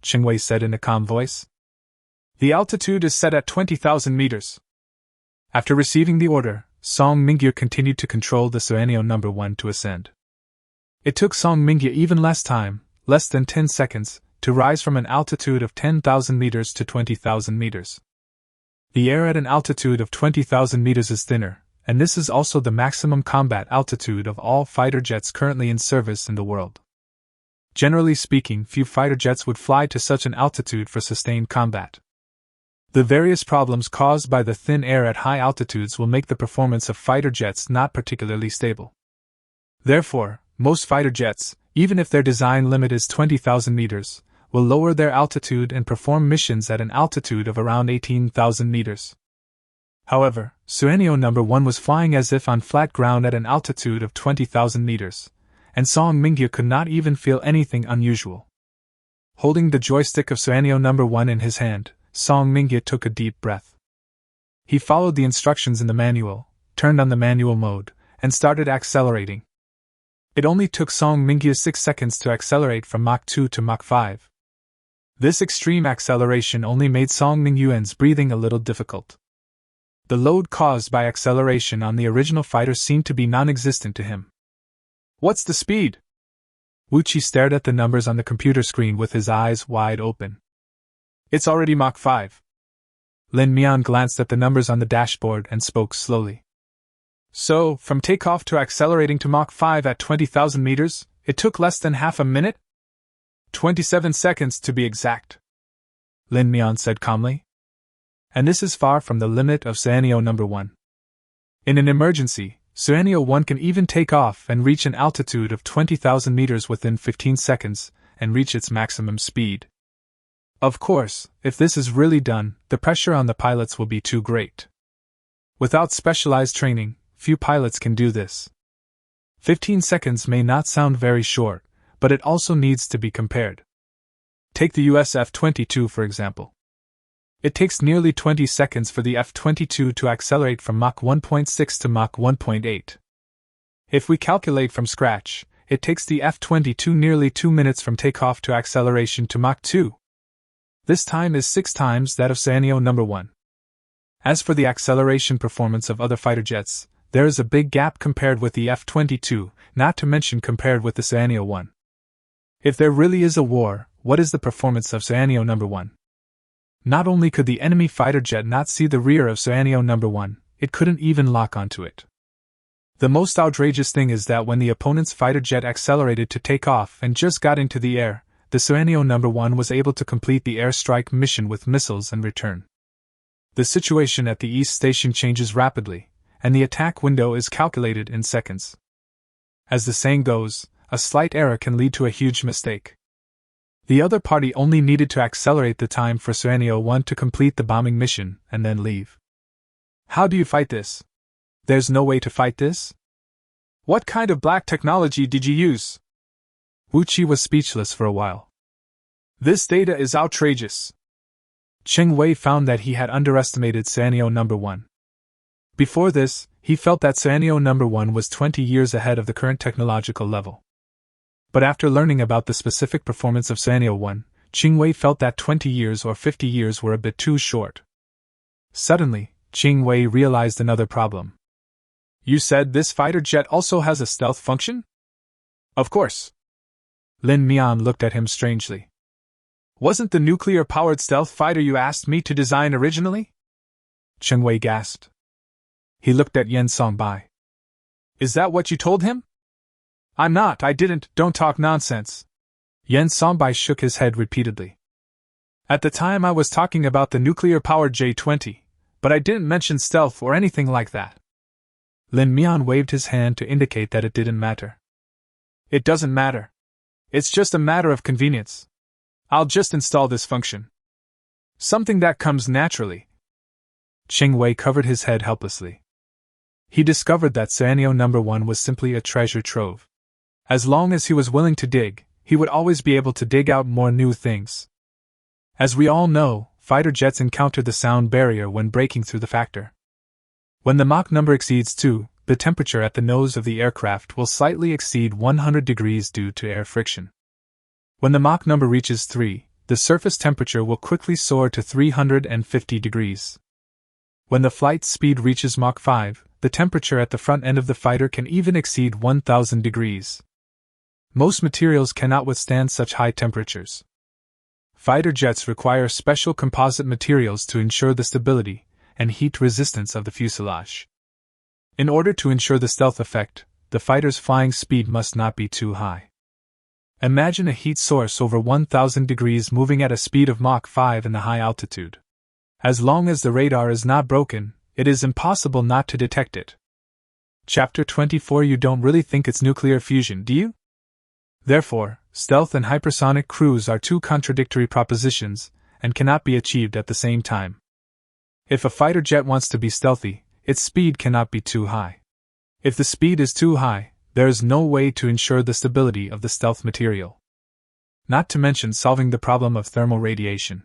Cheng Wei said in a calm voice. The altitude is set at 20,000 meters. After receiving the order, Song Mingyu continued to control the Suanio No. 1 to ascend. It took Song Mingyu even less time, less than 10 seconds, to rise from an altitude of 10,000 meters to 20,000 meters. The air at an altitude of 20,000 meters is thinner, and this is also the maximum combat altitude of all fighter jets currently in service in the world. Generally speaking, few fighter jets would fly to such an altitude for sustained combat. The various problems caused by the thin air at high altitudes will make the performance of fighter jets not particularly stable. Therefore, most fighter jets, even if their design limit is 20,000 meters, will lower their altitude and perform missions at an altitude of around 18,000 meters. However, Suanio No. 1 was flying as if on flat ground at an altitude of 20,000 meters, and Song Mingyu could not even feel anything unusual. Holding the joystick of Suanio No. 1 in his hand, Song Mingyu took a deep breath. He followed the instructions in the manual, turned on the manual mode, and started accelerating. It only took Song Mingyu 6 seconds to accelerate from Mach 2 to Mach 5. This extreme acceleration only made Song Mingyu's breathing a little difficult. The load caused by acceleration on the original fighter seemed to be non-existent to him. What's the speed? Wuchi stared at the numbers on the computer screen with his eyes wide open. It's already Mach 5. Lin Mian glanced at the numbers on the dashboard and spoke slowly. So, from takeoff to accelerating to Mach 5 at 20,000 meters, it took less than half a minute? 27 seconds to be exact, Lin Mian said calmly. And this is far from the limit of Suanio No. 1. In an emergency, Suanio 1 can even take off and reach an altitude of 20,000 meters within 15 seconds and reach its maximum speed. Of course, if this is really done, the pressure on the pilots will be too great. Without specialized training, few pilots can do this. 15 seconds may not sound very short, but it also needs to be compared. Take the US F-22 for example. It takes nearly 20 seconds for the F-22 to accelerate from Mach 1.6 to Mach 1.8. If we calculate from scratch, it takes the F-22 nearly 2 minutes from takeoff to acceleration to Mach 2. This time is 6 times that of Suanio No. 1. As for the acceleration performance of other fighter jets, there is a big gap compared with the F-22, not to mention compared with the Suanio 1. If there really is a war, what is the performance of Suanio No. 1? Not only could the enemy fighter jet not see the rear of Suanio No. 1, it couldn't even lock onto it. The most outrageous thing is that when the opponent's fighter jet accelerated to take off and just got into the air, the Suanio No. 1 was able to complete the airstrike mission with missiles and return. The situation at the East Station changes rapidly, and the attack window is calculated in seconds. As the saying goes, a slight error can lead to a huge mistake. The other party only needed to accelerate the time for Suanio 1 to complete the bombing mission and then leave. How do you fight this? There's no way to fight this? What kind of black technology did you use? Wuchi was speechless for a while. This data is outrageous. Cheng Wei found that he had underestimated Suanio No. 1. Before this, he felt that Suanio No. 1 was 20 years ahead of the current technological level. But after learning about the specific performance of Suanio 1, Cheng Wei felt that 20 years or 50 years were a bit too short. Suddenly, Cheng Wei realized another problem. You said this fighter jet also has a stealth function? Of course. Lin Mian looked at him strangely. Wasn't the nuclear-powered stealth fighter you asked me to design originally? Cheng Wei gasped. He looked at Yen Songbai. Is that what you told him? I didn't, don't talk nonsense. Yen Songbai shook his head repeatedly. At the time I was talking about the nuclear-powered J-20, but I didn't mention stealth or anything like that. Lin Mian waved his hand to indicate that it didn't matter. It doesn't matter. It's just a matter of convenience. I'll just install this function. Something that comes naturally. Cheng Wei covered his head helplessly. He discovered that Suanio No. 1 was simply a treasure trove. As long as he was willing to dig, he would always be able to dig out more new things. As we all know, fighter jets encounter the sound barrier when breaking through the factor. When the Mach number exceeds 2, the temperature at the nose of the aircraft will slightly exceed 100 degrees due to air friction. When the Mach number reaches 3, the surface temperature will quickly soar to 350 degrees. When the flight speed reaches Mach 5, the temperature at the front end of the fighter can even exceed 1000 degrees. Most materials cannot withstand such high temperatures. Fighter jets require special composite materials to ensure the stability and heat resistance of the fuselage. In order to ensure the stealth effect, the fighter's flying speed must not be too high. Imagine a heat source over 1000 degrees moving at a speed of Mach 5 in the high altitude. As long as the radar is not broken, it is impossible not to detect it. Chapter 24. You don't really think it's nuclear fusion, do you? Therefore, stealth and hypersonic cruise are two contradictory propositions, and cannot be achieved at the same time. If a fighter jet wants to be stealthy, its speed cannot be too high. If the speed is too high, there is no way to ensure the stability of the stealth material. Not to mention solving the problem of thermal radiation.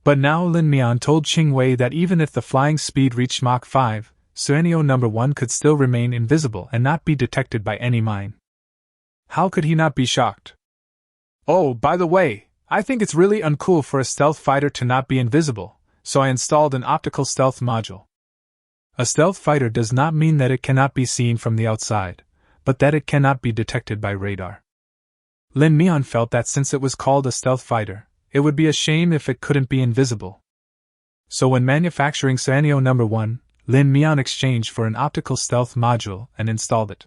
But now Lin Mian told Qing Wei that even if the flying speed reached Mach 5, Suenio No. 1 could still remain invisible and not be detected by any mine. How could he not be shocked? Oh, by the way, I think it's really uncool for a stealth fighter to not be invisible, so I installed an optical stealth module. A stealth fighter does not mean that it cannot be seen from the outside, but that it cannot be detected by radar. Lin Mian felt that since it was called a stealth fighter, it would be a shame if it couldn't be invisible. So when manufacturing Suenio No. 1, Lin Mian exchanged for an optical stealth module and installed it.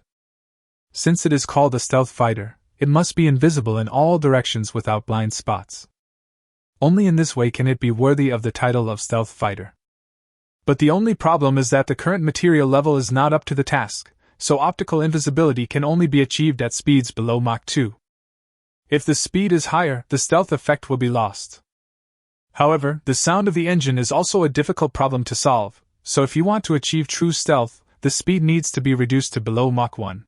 Since it is called a stealth fighter, it must be invisible in all directions without blind spots. Only in this way can it be worthy of the title of stealth fighter. But the only problem is that the current material level is not up to the task, so optical invisibility can only be achieved at speeds below Mach 2. If the speed is higher, the stealth effect will be lost. However, the sound of the engine is also a difficult problem to solve, so if you want to achieve true stealth, the speed needs to be reduced to below Mach 1.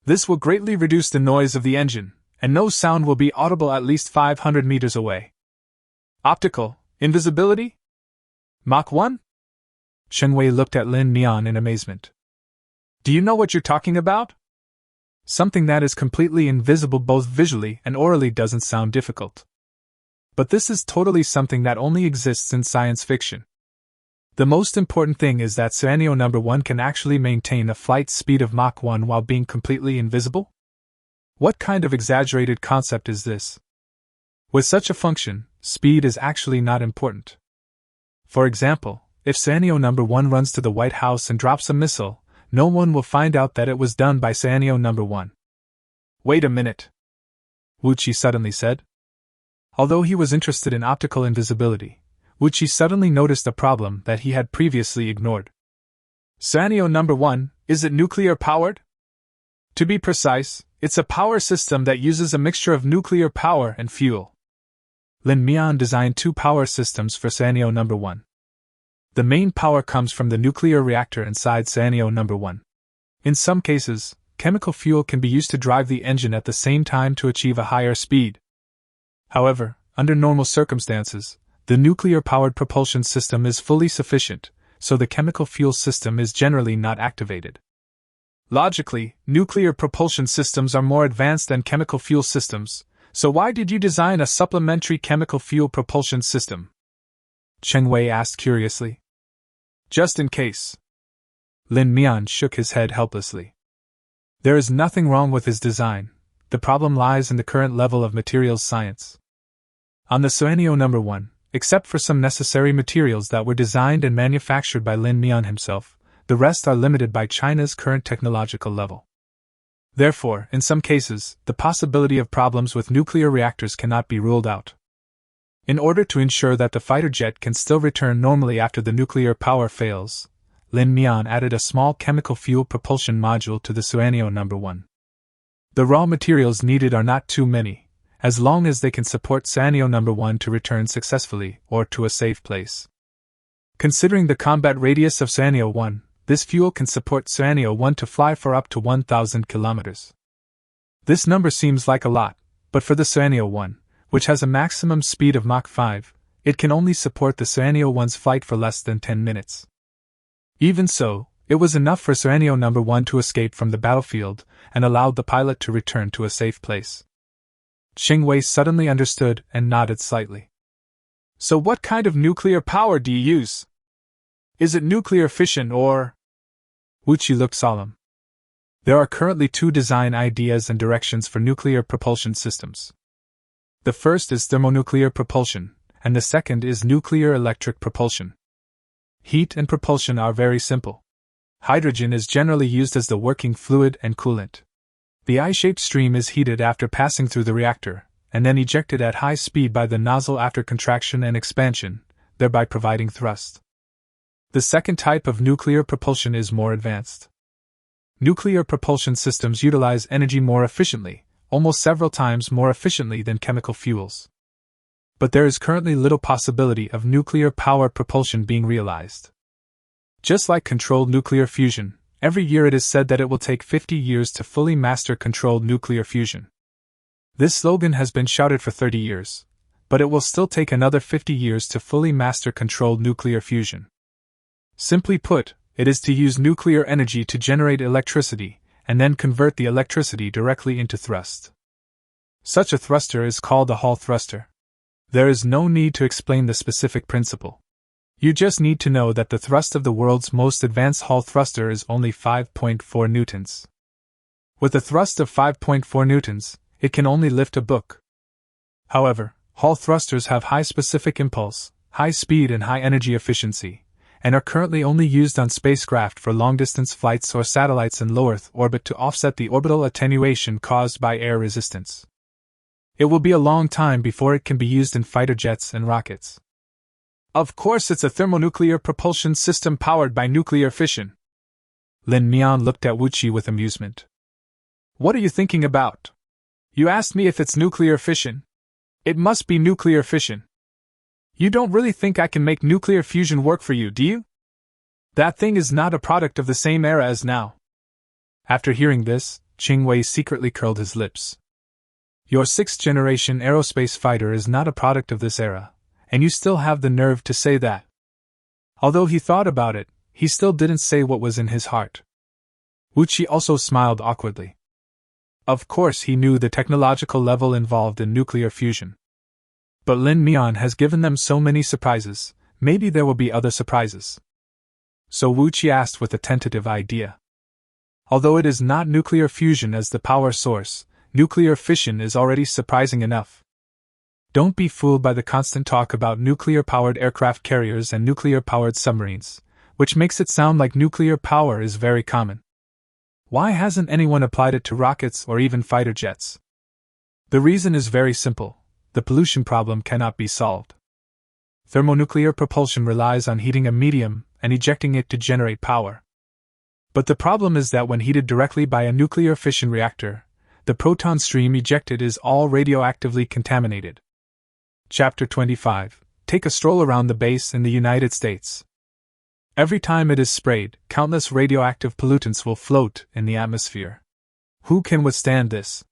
This will greatly reduce the noise of the engine, and no sound will be audible at least 500 meters away. Optical invisibility? Mach 1? Chen Wei looked at Lin Mian in amazement. Do you know what you're talking about? Something that is completely invisible both visually and orally doesn't sound difficult. But this is totally something that only exists in science fiction. The most important thing is that Suenio No. 1 can actually maintain a flight speed of Mach 1 while being completely invisible? What kind of exaggerated concept is this? With such a function, speed is actually not important. For example, if Suenio No. 1 runs to the White House and drops a missile, no one will find out that it was done by Suenio No. 1. Wait a minute, Wu Qi suddenly said. Although he was interested in optical invisibility, Wu Qi suddenly noticed a problem that he had previously ignored. Suenio No. 1, is it nuclear powered? To be precise, it's a power system that uses a mixture of nuclear power and fuel. Lin Mian designed two power systems for Suenio No. 1. The main power comes from the nuclear reactor inside Suenio No. 1. In some cases, chemical fuel can be used to drive the engine at the same time to achieve a higher speed. However, under normal circumstances, the nuclear-powered propulsion system is fully sufficient, so the chemical fuel system is generally not activated. Logically, nuclear propulsion systems are more advanced than chemical fuel systems, so why did you design a supplementary chemical fuel propulsion system? Cheng Wei asked curiously. Just in case. Lin Mian shook his head helplessly. There is nothing wrong with his design, the problem lies in the current level of materials science. On the Suenio No. 1, except for some necessary materials that were designed and manufactured by Lin Mian himself, the rest are limited by China's current technological level. Therefore, in some cases, the possibility of problems with nuclear reactors cannot be ruled out. In order to ensure that the fighter jet can still return normally after the nuclear power fails, Lin Mian added a small chemical fuel propulsion module to the Suenio No. 1. The raw materials needed are not too many, as long as they can support Suenio No. 1 to return successfully or to a safe place. Considering the combat radius of Suenio 1, this fuel can support Suenio 1 to fly for up to 1,000 kilometers. This number seems like a lot, but for the Suenio 1, which has a maximum speed of Mach 5, it can only support the Suenio 1's flight for less than 10 minutes. Even so, it was enough for Suenio No. 1 to escape from the battlefield and allowed the pilot to return to a safe place. Cheng Wei suddenly understood and nodded slightly. So what kind of nuclear power do you use? Is it nuclear fission or… Wuchi looked solemn. There are currently two design ideas and directions for nuclear propulsion systems. The first is thermonuclear propulsion, and the second is nuclear electric propulsion. Heat and propulsion are very simple. Hydrogen is generally used as the working fluid and coolant. The eye-shaped stream is heated after passing through the reactor, and then ejected at high speed by the nozzle after contraction and expansion, thereby providing thrust. The second type of nuclear propulsion is more advanced. Nuclear propulsion systems utilize energy more efficiently, almost several times more efficiently than chemical fuels. But there is currently little possibility of nuclear power propulsion being realized. Just like controlled nuclear fusion, every year it is said that it will take 50 years to fully master controlled nuclear fusion. This slogan has been shouted for 30 years, but it will still take another 50 years to fully master controlled nuclear fusion. Simply put, it is to use nuclear energy to generate electricity, and then convert the electricity directly into thrust. Such a thruster is called a Hall thruster. There is no need to explain the specific principle. You just need to know that the thrust of the world's most advanced Hall thruster is only 5.4 newtons. With a thrust of 5.4 newtons, it can only lift a book. However, Hall thrusters have high specific impulse, high speed and high energy efficiency, and are currently only used on spacecraft for long-distance flights or satellites in low Earth orbit to offset the orbital attenuation caused by air resistance. It will be a long time before it can be used in fighter jets and rockets. Of course it's a thermonuclear propulsion system powered by nuclear fission. Lin Mian looked at Wuchi with amusement. What are you thinking about? You asked me if it's nuclear fission. It must be nuclear fission. You don't really think I can make nuclear fusion work for you, do you? That thing is not a product of the same era as now. After hearing this, Ching Wei secretly curled his lips. Your sixth-generation aerospace fighter is not a product of this era, and you still have the nerve to say that. Although he thought about it, he still didn't say what was in his heart. Wuchi also smiled awkwardly. Of course he knew the technological level involved in nuclear fusion. But Lin Mian has given them so many surprises, maybe there will be other surprises. So Wuchi asked with a tentative idea. Although it is not nuclear fusion as the power source, nuclear fission is already surprising enough. Don't be fooled by the constant talk about nuclear-powered aircraft carriers and nuclear-powered submarines, which makes it sound like nuclear power is very common. Why hasn't anyone applied it to rockets or even fighter jets? The reason is very simple. The pollution problem cannot be solved. Thermonuclear propulsion relies on heating a medium and ejecting it to generate power. But the problem is that when heated directly by a nuclear fission reactor, the proton stream ejected is all radioactively contaminated. Chapter 25. Take a stroll around the base in the United States. Every time it is sprayed, countless radioactive pollutants will float in the atmosphere. Who can withstand this?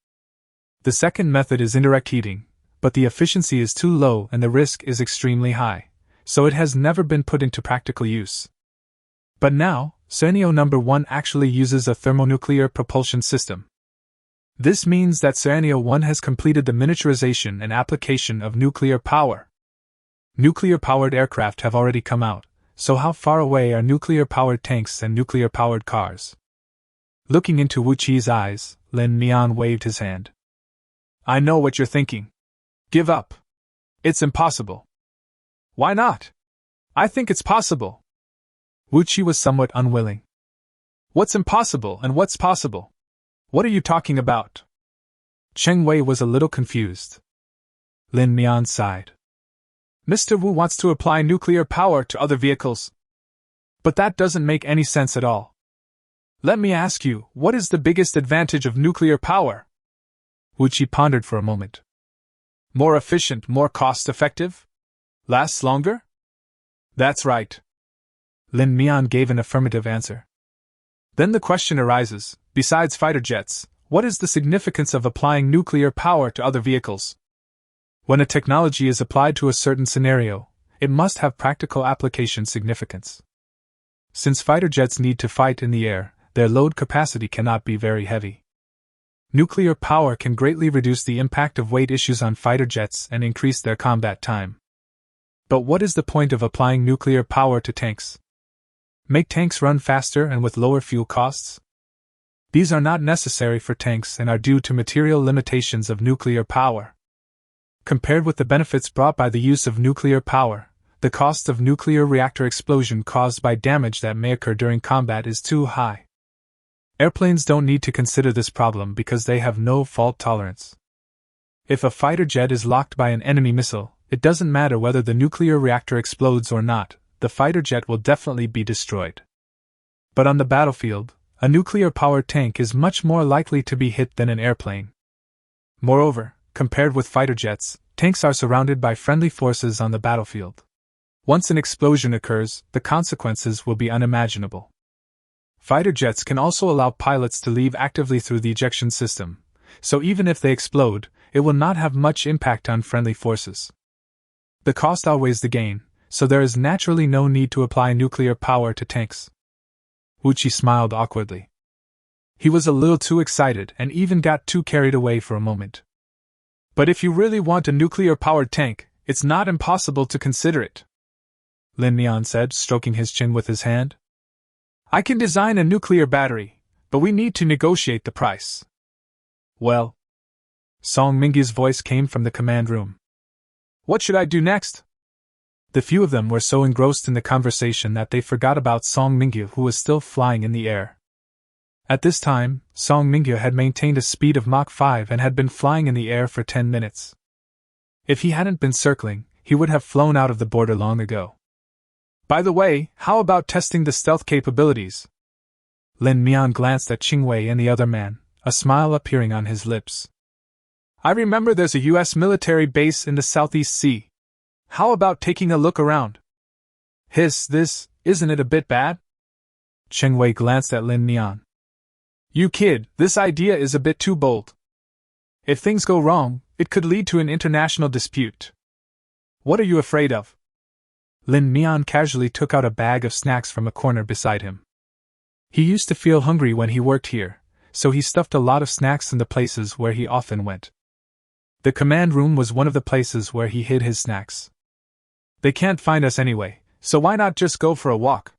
The second method is indirect heating, but the efficiency is too low and the risk is extremely high, so it has never been put into practical use. But now, Serenio No. 1 actually uses a thermonuclear propulsion system. This means that Serenio 1 has completed the miniaturization and application of nuclear power. Nuclear-powered aircraft have already come out, so how far away are nuclear-powered tanks and nuclear-powered cars? Looking into Wuchi's eyes, Lin Mian waved his hand. I know what you're thinking. Give up. It's impossible. Why not? I think it's possible. Wuchi was somewhat unwilling. What's impossible and what's possible? What are you talking about? Cheng Wei was a little confused. Lin Mian sighed. Mr. Wu wants to apply nuclear power to other vehicles. But that doesn't make any sense at all. Let me ask you, what is the biggest advantage of nuclear power? Wuchi pondered for a moment. More efficient, more cost-effective? Lasts longer? That's right. Lin Mian gave an affirmative answer. Then the question arises, besides fighter jets, what is the significance of applying nuclear power to other vehicles? When a technology is applied to a certain scenario, it must have practical application significance. Since fighter jets need to fight in the air, their load capacity cannot be very heavy. Nuclear power can greatly reduce the impact of weight issues on fighter jets and increase their combat time. But what is the point of applying nuclear power to tanks? Make tanks run faster and with lower fuel costs? These are not necessary for tanks and are due to material limitations of nuclear power. Compared with the benefits brought by the use of nuclear power, the cost of nuclear reactor explosion caused by damage that may occur during combat is too high. Airplanes don't need to consider this problem because they have no fault tolerance. If a fighter jet is locked by an enemy missile, it doesn't matter whether the nuclear reactor explodes or not, the fighter jet will definitely be destroyed. But on the battlefield, a nuclear-powered tank is much more likely to be hit than an airplane. Moreover, compared with fighter jets, tanks are surrounded by friendly forces on the battlefield. Once an explosion occurs, the consequences will be unimaginable. Fighter jets can also allow pilots to leave actively through the ejection system, so even if they explode, it will not have much impact on friendly forces. The cost outweighs the gain, so there is naturally no need to apply nuclear power to tanks. Uchi smiled awkwardly. He was a little too excited and even got too carried away for a moment. But if you really want a nuclear-powered tank, it's not impossible to consider it, Lin Mian said, stroking his chin with his hand. I can design a nuclear battery, but we need to negotiate the price. Well? Song Mingyu's voice came from the command room. What should I do next? The few of them were so engrossed in the conversation that they forgot about Song Mingyu, who was still flying in the air. At this time, Song Mingyu had maintained a speed of Mach 5 and had been flying in the air for 10 minutes. If he hadn't been circling, he would have flown out of the border long ago. By the way, how about testing the stealth capabilities? Lin Mian glanced at Qingwei and the other man, a smile appearing on his lips. I remember there's a U.S. military base in the Southeast Sea. How about taking a look around? Isn't it a bit bad? Qingwei glanced at Lin Mian. You kid, this idea is a bit too bold. If things go wrong, it could lead to an international dispute. What are you afraid of? Lin Mian casually took out a bag of snacks from a corner beside him. He used to feel hungry when he worked here, so he stuffed a lot of snacks in the places where he often went. The command room was one of the places where he hid his snacks. They can't find us anyway, so why not just go for a walk?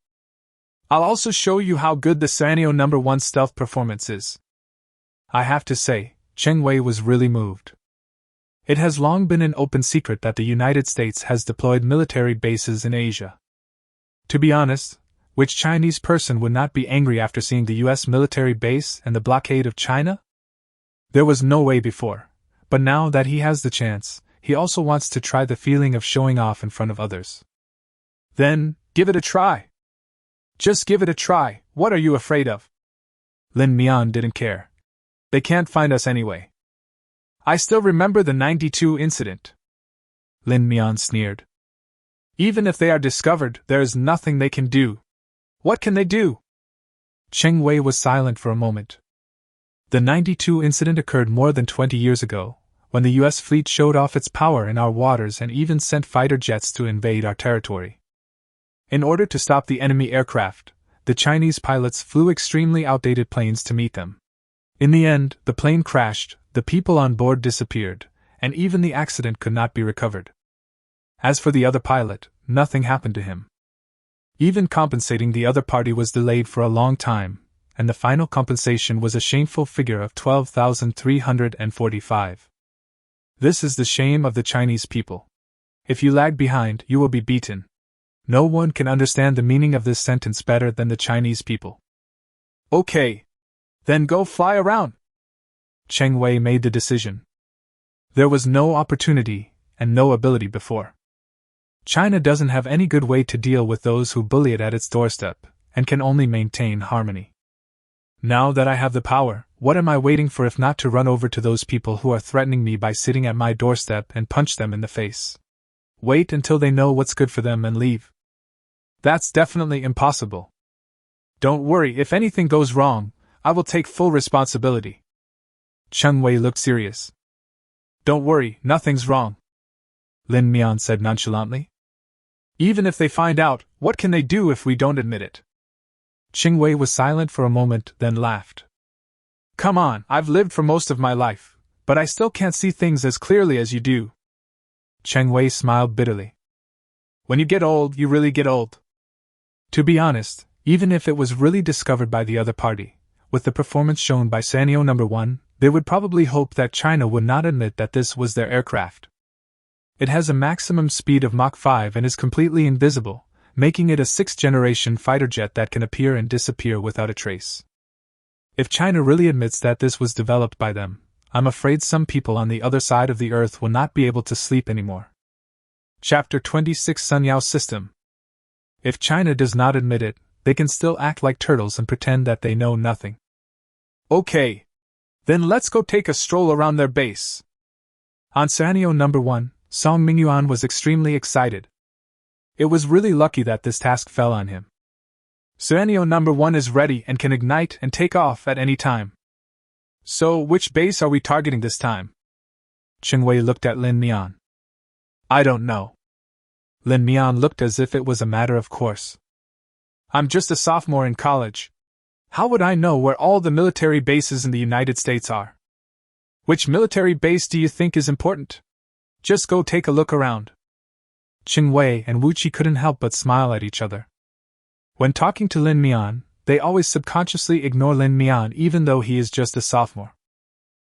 I'll also show you how good the Sanyo No. 1 stealth performance is. I have to say, Qingwei was really moved. It has long been an open secret that the United States has deployed military bases in Asia. To be honest, which Chinese person would not be angry after seeing the U.S. military base and the blockade of China? There was no way before, but now that he has the chance, he also wants to try the feeling of showing off in front of others. Then, give it a try. Just give it a try, what are you afraid of? Lin Mian didn't care. They can't find us anyway. I still remember the 92 incident. Lin Mian sneered. Even if they are discovered, there is nothing they can do. What can they do? Qingwei was silent for a moment. The 92 incident occurred more than 20 years ago, when the U.S. fleet showed off its power in our waters and even sent fighter jets to invade our territory. In order to stop the enemy aircraft, the Chinese pilots flew extremely outdated planes to meet them. In the end, the plane crashed, the people on board disappeared, and even the accident could not be recovered. As for the other pilot, nothing happened to him. Even compensating the other party was delayed for a long time, and the final compensation was a shameful figure of 12,345. This is the shame of the Chinese people. If you lag behind, you will be beaten. No one can understand the meaning of this sentence better than the Chinese people. Okay. Then go fly around. Qingwei made the decision. There was no opportunity and no ability before. China doesn't have any good way to deal with those who bully it at its doorstep, and can only maintain harmony. Now that I have the power, what am I waiting for if not to run over to those people who are threatening me by sitting at my doorstep and punch them in the face? Wait until they know what's good for them and leave. That's definitely impossible. Don't worry, if anything goes wrong, I will take full responsibility. Qingwei looked serious. Don't worry, nothing's wrong, Lin Mian said nonchalantly. Even if they find out, what can they do if we don't admit it? Qingwei was silent for a moment, then laughed. Come on, I've lived for most of my life, but I still can't see things as clearly as you do. Qingwei smiled bitterly. When you get old, you really get old. To be honest, even if it was really discovered by the other party. With the performance shown by Sanyo No. 1, they would probably hope that China would not admit that this was their aircraft. It has a maximum speed of Mach 5 and is completely invisible, making it a 6th-generation fighter jet that can appear and disappear without a trace. If China really admits that this was developed by them, I'm afraid some people on the other side of the Earth will not be able to sleep anymore. Chapter 26 Sun Yao System. If China does not admit it, they can still act like turtles and pretend that they know nothing. Okay. Then let's go take a stroll around their base. On Sanyo No. 1, Song Mingyuan was extremely excited. It was really lucky that this task fell on him. Sanyo No. 1 is ready and can ignite and take off at any time. So, which base are we targeting this time? Cheng Wei looked at Lin Mian. I don't know. Lin Mian looked as if it was a matter of course. I'm just a sophomore in college. How would I know where all the military bases in the United States are? Which military base do you think is important? Just go take a look around. Cheng Wei and Wu Qi couldn't help but smile at each other. When talking to Lin Mian, they always subconsciously ignore Lin Mian even though he is just a sophomore.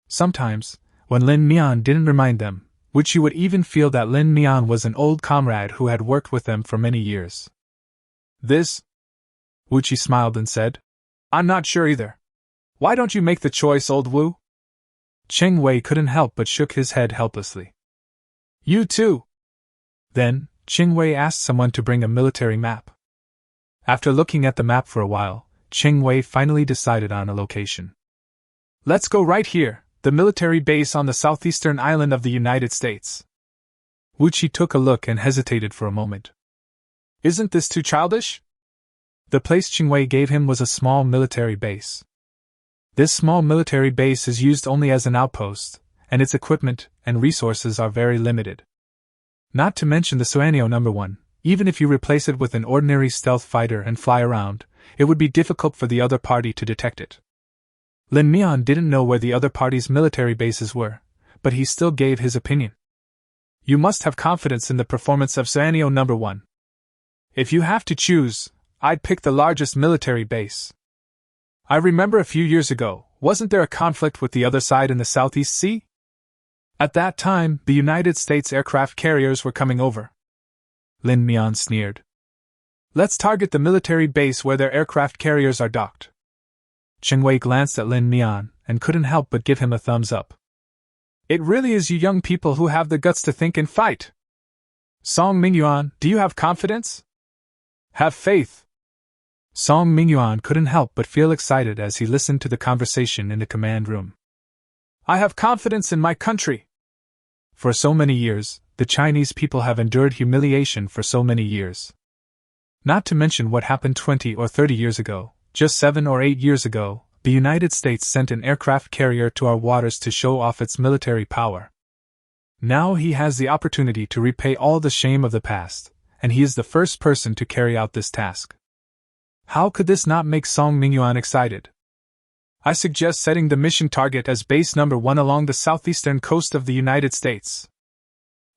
Sometimes, when Lin Mian didn't remind them, Wu Qi would even feel that Lin Mian was an old comrade who had worked with them for many years. This? Wu Qi smiled and said, I'm not sure either. Why don't you make the choice, old Wu? Cheng Wei couldn't help but shook his head helplessly. You too. Then, Cheng Wei asked someone to bring a military map. After looking at the map for a while, Cheng Wei finally decided on a location. Let's go right here, the military base on the southeastern island of the United States. Wu Qi took a look and hesitated for a moment. Isn't this too childish? The place Cheng Wei gave him was a small military base. This small military base is used only as an outpost, and its equipment and resources are very limited. Not to mention the Sanyo No. 1, even if you replace it with an ordinary stealth fighter and fly around, it would be difficult for the other party to detect it. Lin Mian didn't know where the other party's military bases were, but he still gave his opinion. You must have confidence in the performance of Sanyo No. 1. If you have to choose, I'd pick the largest military base. I remember a few years ago, wasn't there a conflict with the other side in the Southeast Sea? At that time, the United States aircraft carriers were coming over. Lin Mian sneered. Let's target the military base where their aircraft carriers are docked. Cheng Wei glanced at Lin Mian and couldn't help but give him a thumbs up. It really is you young people who have the guts to think and fight. Song Mingyuan, do you have confidence? Have faith. Song Mingyuan couldn't help but feel excited as he listened to the conversation in the command room. I have confidence in my country. For so many years, the Chinese people have endured humiliation for so many years. Not to mention what happened 20 or 30 years ago, just 7 or 8 years ago, the United States sent an aircraft carrier to our waters to show off its military power. Now he has the opportunity to repay all the shame of the past, and he is the first person to carry out this task. How could this not make Song Mingyuan excited? I suggest setting the mission target as base number 1 along the southeastern coast of the United States.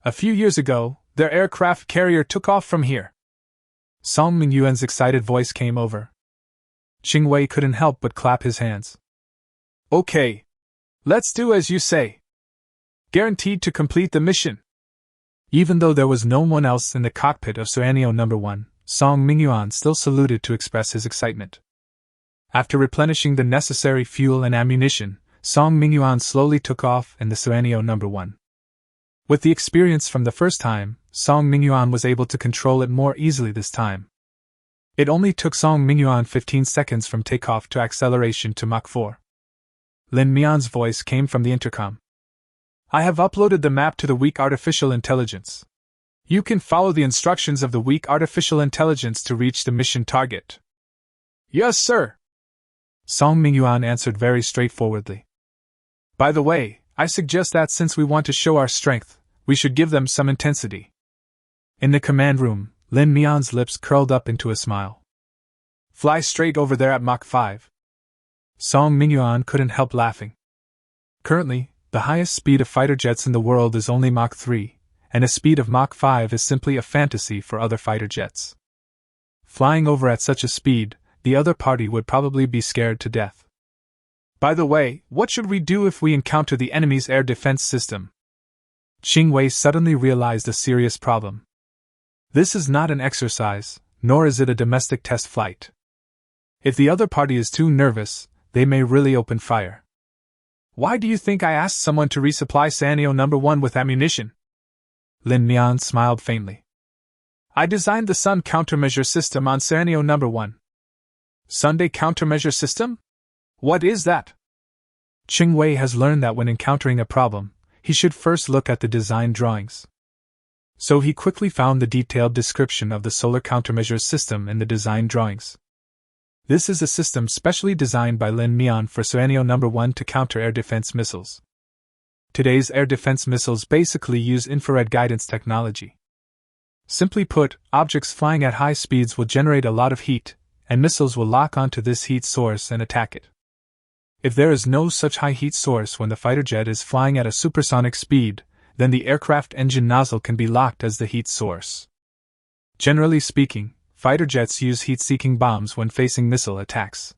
A few years ago, their aircraft carrier took off from here. Song Mingyuan's excited voice came over. Cheng Wei couldn't help but clap his hands. Okay. Let's do as you say. Guaranteed to complete the mission. Even though there was no one else in the cockpit of Sanyo No. 1, Song Mingyuan still saluted to express his excitement. After replenishing the necessary fuel and ammunition, Song Mingyuan slowly took off in the Sanyo No. 1. With the experience from the first time, Song Mingyuan was able to control it more easily this time. It only took Song Mingyuan 15 seconds from takeoff to acceleration to Mach 4. Lin Mian's voice came from the intercom. I have uploaded the map to the weak artificial intelligence. You can follow the instructions of the weak artificial intelligence to reach the mission target. Yes, sir. Song Mingyuan answered very straightforwardly. By the way, I suggest that since we want to show our strength, we should give them some intensity. In the command room, Lin Mian's lips curled up into a smile. Fly straight over there at Mach 5. Song Mingyuan couldn't help laughing. Currently, the highest speed of fighter jets in the world is only Mach 3, and a speed of Mach 5 is simply a fantasy for other fighter jets. flying over at such a speed, the other party would probably be scared to death. By the way, what should we do if we encounter the enemy's air defense system? Qing Wei suddenly realized a serious problem. This is not an exercise, nor is it a domestic test flight. If the other party is too nervous, they may really open fire. Why do you think I asked someone to resupply Sanyo No. 1 with ammunition? Lin Mian smiled faintly. I designed the Sun countermeasure system on Sanyo No. 1. Sunday countermeasure system? What is that? Qing Wei has learned that when encountering a problem, he should first look at the design drawings. So he quickly found the detailed description of the solar countermeasure system in the design drawings. This is a system specially designed by Lin Mian for Sanyo No. 1 to counter air defense missiles. Today's air defense missiles basically use infrared guidance technology. Simply put, objects flying at high speeds will generate a lot of heat, and missiles will lock onto this heat source and attack it. If there is no such high heat source when the fighter jet is flying at a supersonic speed, then the aircraft engine nozzle can be locked as the heat source. Generally speaking, fighter jets use heat-seeking bombs when facing missile attacks.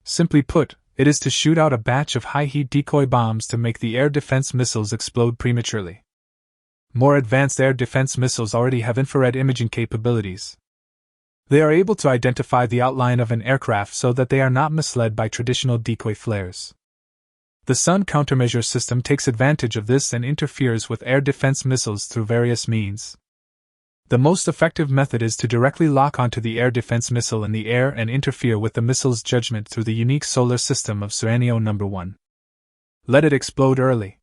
Simply put, it is to shoot out a batch of high-heat decoy bombs to make the air defense missiles explode prematurely. More advanced air defense missiles already have infrared imaging capabilities. They are able to identify the outline of an aircraft so that they are not misled by traditional decoy flares. The Sun countermeasure system takes advantage of this and interferes with air defense missiles through various means. The most effective method is to directly lock onto the air defense missile in the air and interfere with the missile's judgment through the unique solar system of Sanyo No. 1. Let it explode early.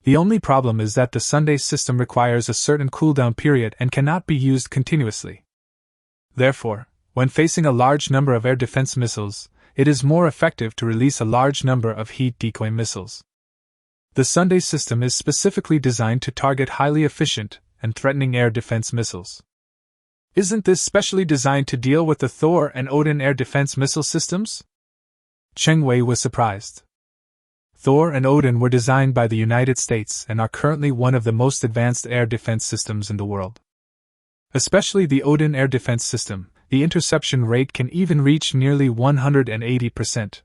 The only problem is that the Sunday system requires a certain cooldown period and cannot be used continuously. Therefore, when facing a large number of air defense missiles, it is more effective to release a large number of heat decoy missiles. The Sunday system is specifically designed to target highly efficient and threatening air defense missiles. Isn't this specially designed to deal with the Thor and Odin air defense missile systems? Qing Wei was surprised. Thor and Odin were designed by the United States and are currently one of the most advanced air defense systems in the world. Especially the Odin air defense system, the interception rate can even reach nearly 180%.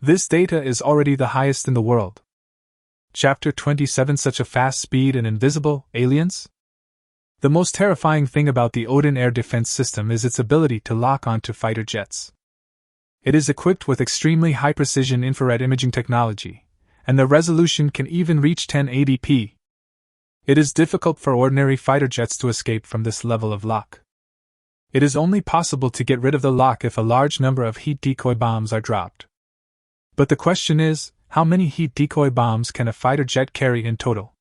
This data is already the highest in the world. Chapter 27 Such a fast speed and invisible aliens? The most terrifying thing about the Odin air defense system is its ability to lock onto fighter jets. It is equipped with extremely high-precision infrared imaging technology, and the resolution can even reach 1080p. It is difficult for ordinary fighter jets to escape from this level of lock. It is only possible to get rid of the lock if a large number of heat decoy bombs are dropped. But the question is, how many heat decoy bombs can a fighter jet carry in total?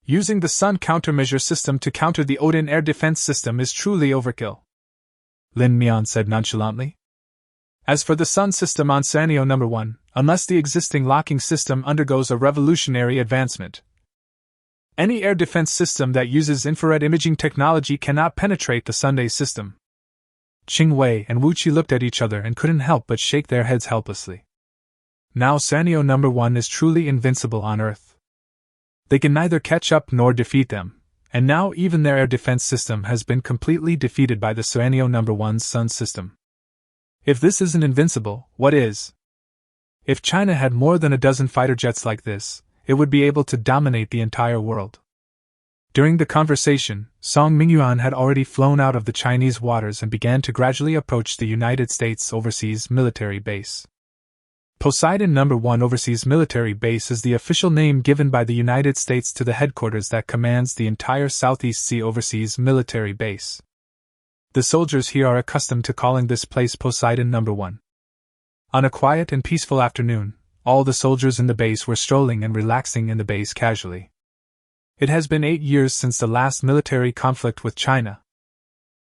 Using the Sun countermeasure system to counter the Odin air defense system is truly overkill, Lin Mian said nonchalantly. As for the Sun system on Sanyo No. 1, unless the existing locking system undergoes a revolutionary advancement, any air defense system that uses infrared imaging technology cannot penetrate the Sunday system. Qing Wei and Wu Qi looked at each other and couldn't help but shake their heads helplessly. Now Sanyo No. 1 is truly invincible on Earth. They can neither catch up nor defeat them, and now even their air defense system has been completely defeated by the Sanyo No. 1's Sun system. If this isn't invincible, what is? If China had more than a dozen fighter jets like this, it would be able to dominate the entire world. During the conversation, Song Mingyuan had already flown out of the Chinese waters and began to gradually approach the United States Overseas Military Base. Poseidon No. 1 Overseas Military Base is the official name given by the United States to the headquarters that commands the entire Southeast Sea Overseas Military Base. The soldiers here are accustomed to calling this place Poseidon No. 1. On a quiet and peaceful afternoon, all the soldiers in the base were strolling and relaxing in the base casually. It has been 8 years since the last military conflict with China.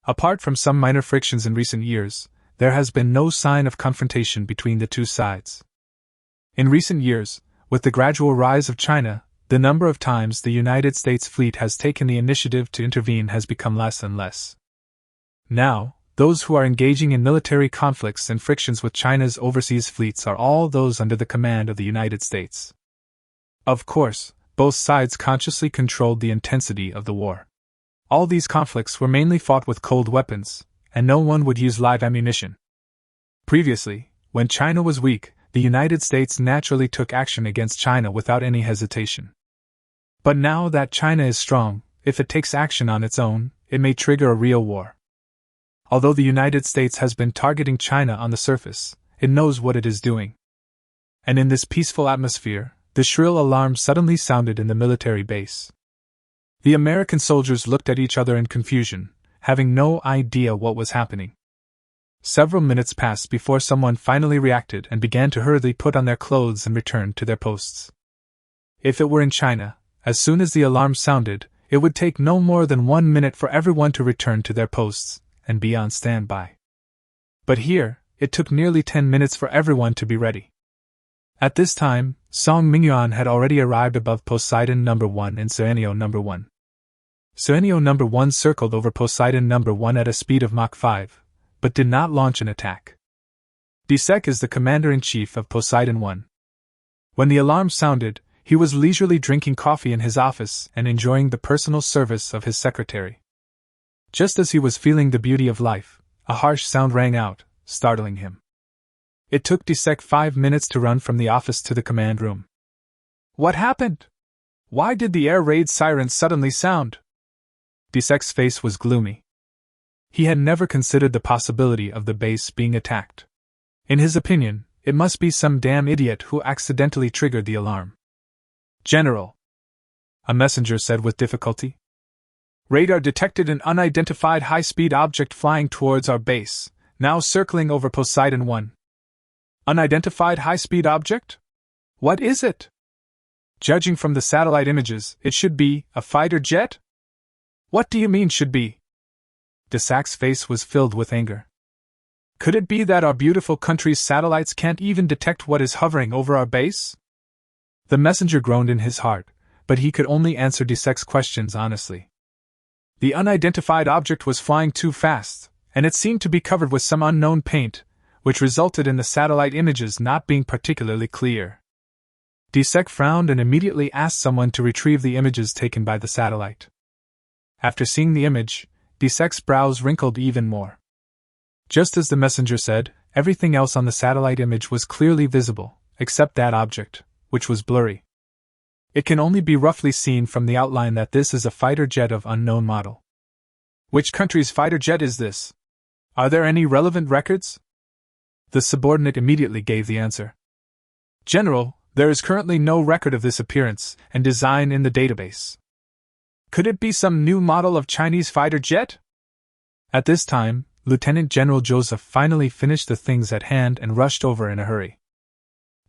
Apart from some minor frictions in recent years, there has been no sign of confrontation between the two sides. In recent years, with the gradual rise of China, the number of times the United States fleet has taken the initiative to intervene has become less and less. Now, those who are engaging in military conflicts and frictions with China's overseas fleets are all those under the command of the United States. Of course, both sides consciously controlled the intensity of the war. All these conflicts were mainly fought with cold weapons, and no one would use live ammunition. Previously, when China was weak, the United States naturally took action against China without any hesitation. But now that China is strong, if it takes action on its own, it may trigger a real war. Although the United States has been targeting China on the surface, it knows what it is doing. And in this peaceful atmosphere, the shrill alarm suddenly sounded in the military base. The American soldiers looked at each other in confusion, having no idea what was happening. Several minutes passed before someone finally reacted and began to hurriedly put on their clothes and return to their posts. If it were in China, as soon as the alarm sounded, it would take no more than 1 minute for everyone to return to their posts and be on standby. But here, it took nearly 10 minutes for everyone to be ready. At this time, Song Mingyuan had already arrived above Poseidon No. 1 and Serenio No. 1. Serenio No. 1 circled over Poseidon No. 1 at a speed of Mach 5, but did not launch an attack. Disek is the commander-in-chief of Poseidon 1. When the alarm sounded, he was leisurely drinking coffee in his office and enjoying the personal service of his secretary. Just as he was feeling the beauty of life, a harsh sound rang out, startling him. It took Disek 5 minutes to run from the office to the command room. What happened? Why did the air raid sirens suddenly sound? Disek's face was gloomy. He had never considered the possibility of the base being attacked. In his opinion, it must be some damn idiot who accidentally triggered the alarm. General, a messenger said with difficulty. Radar detected an unidentified high-speed object flying towards our base, now circling over Poseidon 1. Unidentified high-speed object? What is it? Judging from the satellite images, it should be a fighter jet? What do you mean should be? Disek's face was filled with anger. Could it be that our beautiful country's satellites can't even detect what is hovering over our base? The messenger groaned in his heart, but he could only answer Disek's questions honestly. The unidentified object was flying too fast, and it seemed to be covered with some unknown paint, which resulted in the satellite images not being particularly clear. Disek frowned and immediately asked someone to retrieve the images taken by the satellite. After seeing the image, Disek's brows wrinkled even more. Just as the messenger said, everything else on the satellite image was clearly visible, except that object, which was blurry. It can only be roughly seen from the outline that this is a fighter jet of unknown model. Which country's fighter jet is this? Are there any relevant records? The subordinate immediately gave the answer. General, there is currently no record of this appearance and design in the database. Could it be some new model of Chinese fighter jet? At this time, Lieutenant General Joseph finally finished the things at hand and rushed over in a hurry.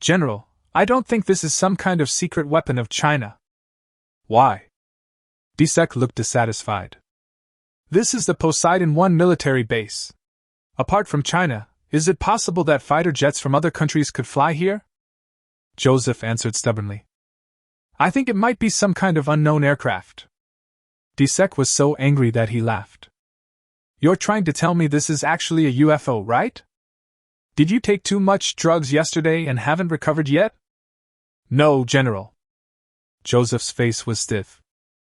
General, I don't think this is some kind of secret weapon of China. Why? Disek looked dissatisfied. This is the Poseidon 1 military base. Apart from China, is it possible that fighter jets from other countries could fly here? Joseph answered stubbornly. I think it might be some kind of unknown aircraft. Disek was so angry that he laughed. You're trying to tell me this is actually a UFO, right? Did you take too much drugs yesterday and haven't recovered yet? No, General. Joseph's face was stiff.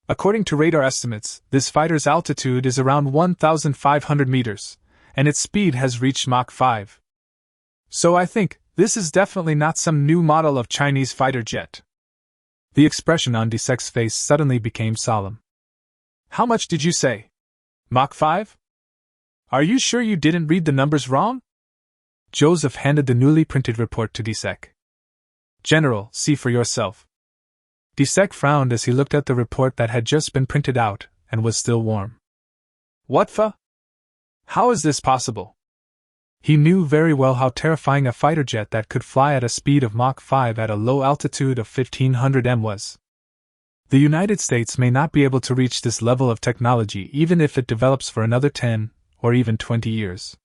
According to radar estimates, this fighter's altitude is around 1,500 meters, and its speed has reached Mach 5. So I think this is definitely not some new model of Chinese fighter jet. The expression on Disek's face suddenly became solemn. How much did you say? Mach 5? Are you sure you didn't read the numbers wrong? Joseph handed the newly printed report to Disek. General, see for yourself. Disek frowned as he looked at the report that had just been printed out and was still warm. What the? How is this possible? He knew very well how terrifying a fighter jet that could fly at a speed of Mach 5 at a low altitude of 1500 m was. The United States may not be able to reach this level of technology even if it develops for another 10 or even 20 years.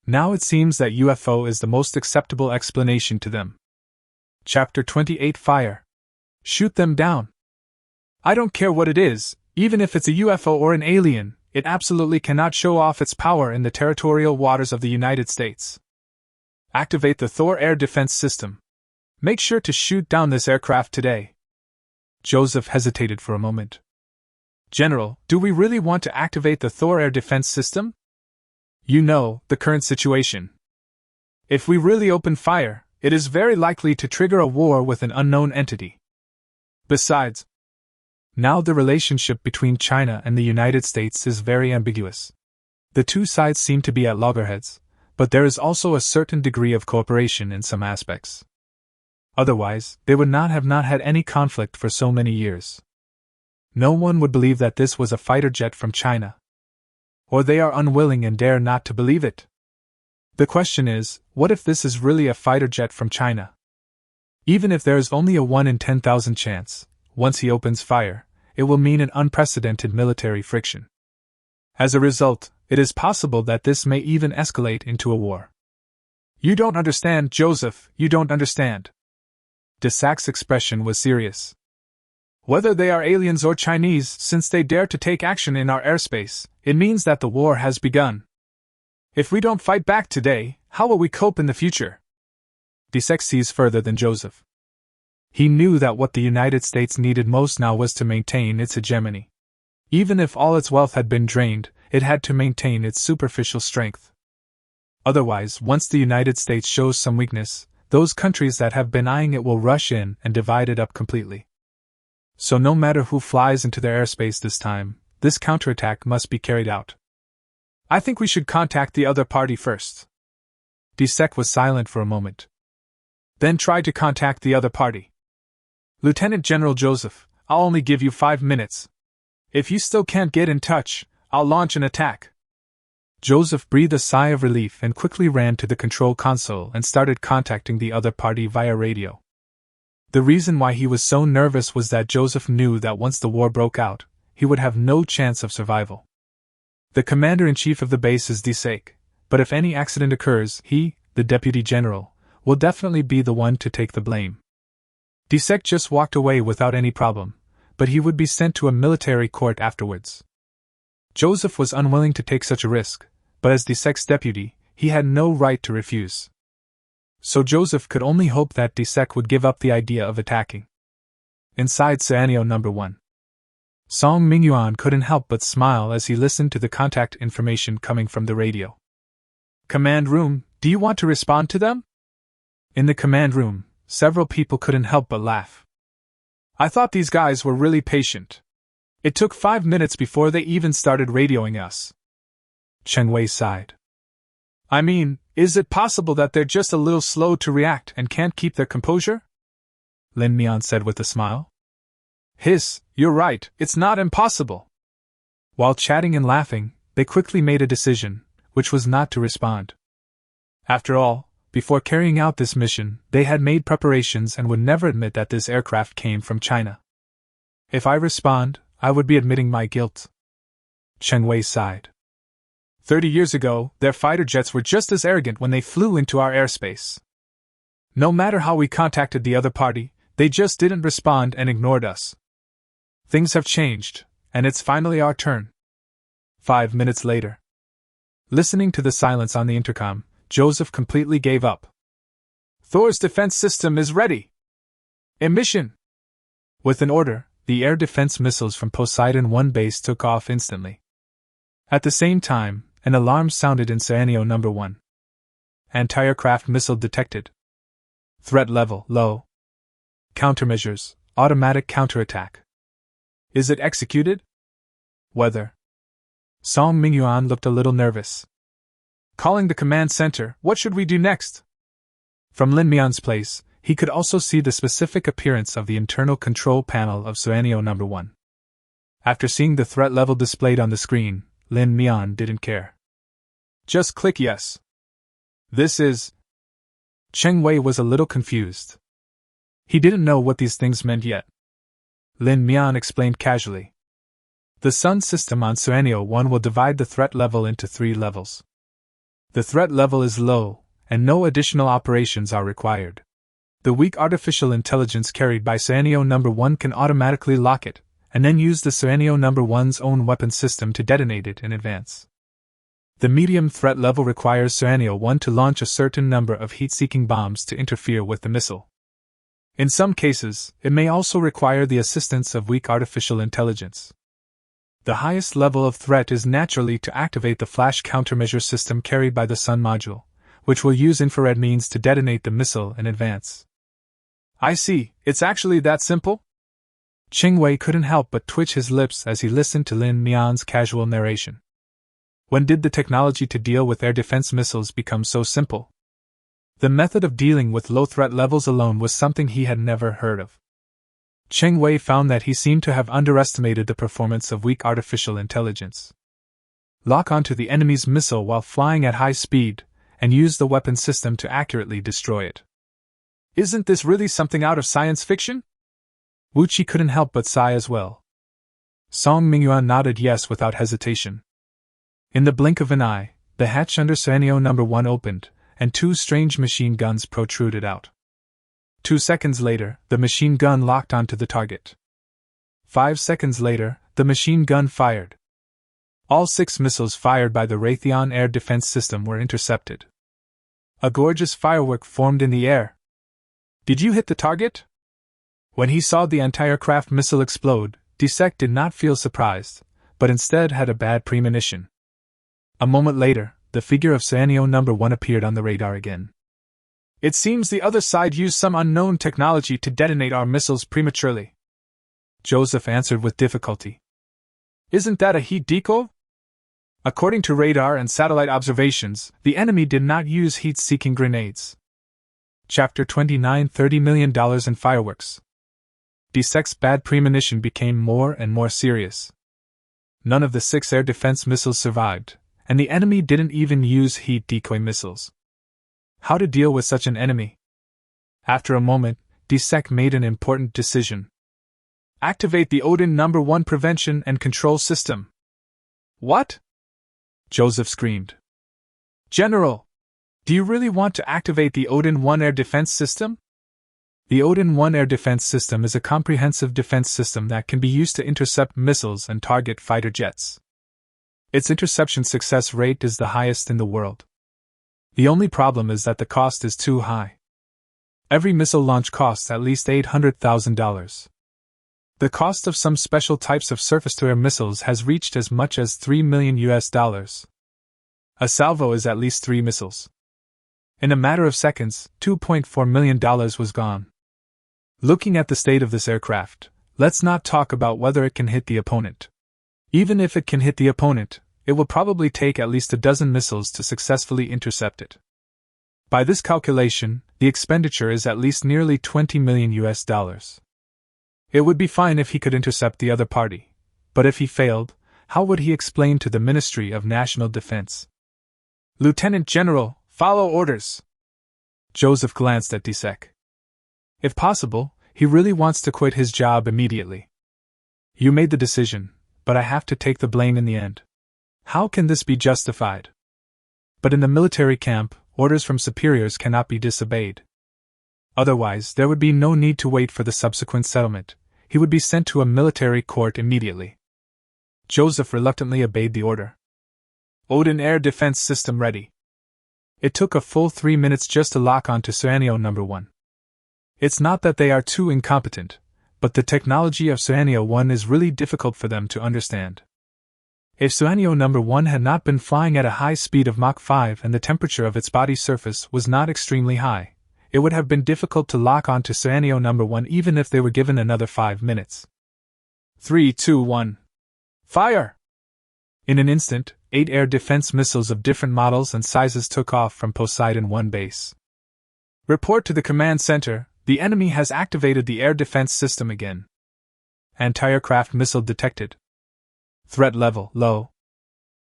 Now it seems that UFO is the most acceptable explanation to them. Chapter 28 Fire. Shoot them down. I don't care what it is, even if it's a UFO or an alien, it absolutely cannot show off its power in the territorial waters of the United States. Activate the Thor air defense system. Make sure to shoot down this aircraft today. Joseph hesitated for a moment. General, do we really want to activate the Thor air defense system? You know, the current situation. If we really open fire, it is very likely to trigger a war with an unknown entity. Besides, now the relationship between China and the United States is very ambiguous. The two sides seem to be at loggerheads, but there is also a certain degree of cooperation in some aspects. Otherwise, they would not have had any conflict for so many years. No one would believe that this was a fighter jet from China. Or they are unwilling and dare not to believe it. The question is, what if this is really a fighter jet from China? Even if there is only a 1 in 10,000 chance, once he opens fire, it will mean an unprecedented military friction. As a result, it is possible that this may even escalate into a war. You don't understand, Joseph, you don't understand. De Sac's expression was serious. Whether they are aliens or Chinese, since they dare to take action in our airspace, it means that the war has begun. If we don't fight back today, how will we cope in the future? De Sac sees further than Joseph. He knew that what the United States needed most now was to maintain its hegemony. Even if all its wealth had been drained, it had to maintain its superficial strength. Otherwise, once the United States shows some weakness, those countries that have been eyeing it will rush in and divide it up completely. So no matter who flies into their airspace this time, this counterattack must be carried out. I think we should contact the other party first. De Sac was silent for a moment. Then try to contact the other party. Lieutenant General Joseph, I'll only give you 5 minutes. If you still can't get in touch, I'll launch an attack. Joseph breathed a sigh of relief and quickly ran to the control console and started contacting the other party via radio. The reason why he was so nervous was that Joseph knew that once the war broke out, he would have no chance of survival. The commander-in-chief of the base is De Sac, but if any accident occurs, he, the deputy general, will definitely be the one to take the blame. De Sac just walked away without any problem, but he would be sent to a military court afterwards. Joseph was unwilling to take such a risk, but as De Sac's deputy, he had no right to refuse. So Joseph could only hope that De Sac would give up the idea of attacking. Inside Suanio No. 1. Song Mingyuan couldn't help but smile as he listened to the contact information coming from the radio. Command room, do you want to respond to them? In the command room, several people couldn't help but laugh. I thought these guys were really patient. It took 5 minutes before they even started radioing us. Cheng Wei sighed. I mean, is it possible that they're just a little slow to react and can't keep their composure? Lin Mian said with a smile. Hiss, you're right, it's not impossible. While chatting and laughing, they quickly made a decision, which was not to respond. After all, before carrying out this mission, they had made preparations and would never admit that this aircraft came from China. If I respond, I would be admitting my guilt. Cheng Wei sighed. 30 years ago, their fighter jets were just as arrogant when they flew into our airspace. No matter how we contacted the other party, they just didn't respond and ignored us. Things have changed, and it's finally our turn. 5 minutes later. Listening to the silence on the intercom, Joseph completely gave up. Thor's defense system is ready. Emission! With an order, the air defense missiles from Poseidon 1 base took off instantly. At the same time, an alarm sounded in Suanio No. 1. Anti-aircraft missile detected. Threat level low. Countermeasures, automatic counterattack. Is it executed? Weather. Song Mingyuan looked a little nervous. Calling the command center, what should we do next? From Lin Mian's place, he could also see the specific appearance of the internal control panel of Suanio No. 1. After seeing the threat level displayed on the screen, Lin Mian didn't care. Just click yes. This is... Cheng Wei was a little confused. He didn't know what these things meant yet. Lin Mian explained casually. The sun system on Suanio 1 will divide the threat level into 3 levels. The threat level is low, and no additional operations are required. The weak artificial intelligence carried by Suanio No. 1 can automatically lock it, and then use the Suanio No. 1's own weapon system to detonate it in advance. The medium threat level requires Suanio 1 to launch a certain number of heat-seeking bombs to interfere with the missile. In some cases, it may also require the assistance of weak artificial intelligence. The highest level of threat is naturally to activate the flash countermeasure system carried by the Sun module, which will use infrared means to detonate the missile in advance. I see, it's actually that simple? Ching Wei couldn't help but twitch his lips as he listened to Lin Mian's casual narration. When did the technology to deal with air defense missiles become so simple? The method of dealing with low threat levels alone was something he had never heard of. Cheng Wei found that he seemed to have underestimated the performance of weak artificial intelligence. Lock onto the enemy's missile while flying at high speed, and use the weapon system to accurately destroy it. Isn't this really something out of science fiction? Wu Qi couldn't help but sigh as well. Song Mingyuan nodded yes without hesitation. In the blink of an eye, the hatch under Sanyo No. 1 opened, and 2 strange machine guns protruded out. 2 seconds later, the machine gun locked onto the target. 5 seconds later, the machine gun fired. All 6 missiles fired by the Raytheon air defense system were intercepted. A gorgeous firework formed in the air. Did you hit the target? When he saw the anti-aircraft missile explode, Disek did not feel surprised, but instead had a bad premonition. A moment later, the figure of Sanyo No. 1 appeared on the radar again. It seems the other side used some unknown technology to detonate our missiles prematurely, Joseph answered with difficulty. Isn't that a heat decoy? According to radar and satellite observations, the enemy did not use heat-seeking grenades. Chapter 29 $30 million in fireworks. Disek's bad premonition became more and more serious. None of the 6 air defense missiles survived, and the enemy didn't even use heat decoy missiles. How to deal with such an enemy? After a moment, Disek made an important decision. Activate the Odin No. 1 prevention and control system. What? Joseph screamed. General, do you really want to activate the Odin 1 air defense system? The Odin 1 air defense system is a comprehensive defense system that can be used to intercept missiles and target fighter jets. Its interception success rate is the highest in the world. The only problem is that the cost is too high. Every missile launch costs at least $800,000. The cost of some special types of surface-to-air missiles has reached as much as $3 million. A salvo is at least 3 missiles. In a matter of seconds, $2.4 million was gone. Looking at the state of this aircraft, let's not talk about whether it can hit the opponent. Even if it can hit the opponent, it will probably take at least a dozen missiles to successfully intercept it. By this calculation, the expenditure is at least nearly $20 million. It would be fine if he could intercept the other party, but if he failed, how would he explain to the Ministry of National Defense? Lieutenant General, follow orders! Joseph glanced at Disek. If possible, he really wants to quit his job immediately. You made the decision, but I have to take the blame in the end. How can this be justified? But in the military camp, orders from superiors cannot be disobeyed. Otherwise, there would be no need to wait for the subsequent settlement. He would be sent to a military court immediately. Joseph reluctantly obeyed the order. Odin air defense system ready. It took a full 3 minutes just to lock onto Sanyo No. 1. It's not that they are too incompetent, but the technology of Sanyo 1 is really difficult for them to understand. If Sanyo No. 1 had not been flying at a high speed of Mach 5 and the temperature of its body surface was not extremely high, it would have been difficult to lock onto Sanyo No. 1 even if they were given another 5 minutes. 3, 2, 1. Fire! In an instant, 8 air defense missiles of different models and sizes took off from Poseidon 1 base. Report to the command center, the enemy has activated the air defense system again. Anti-aircraft missile detected. Threat level, low.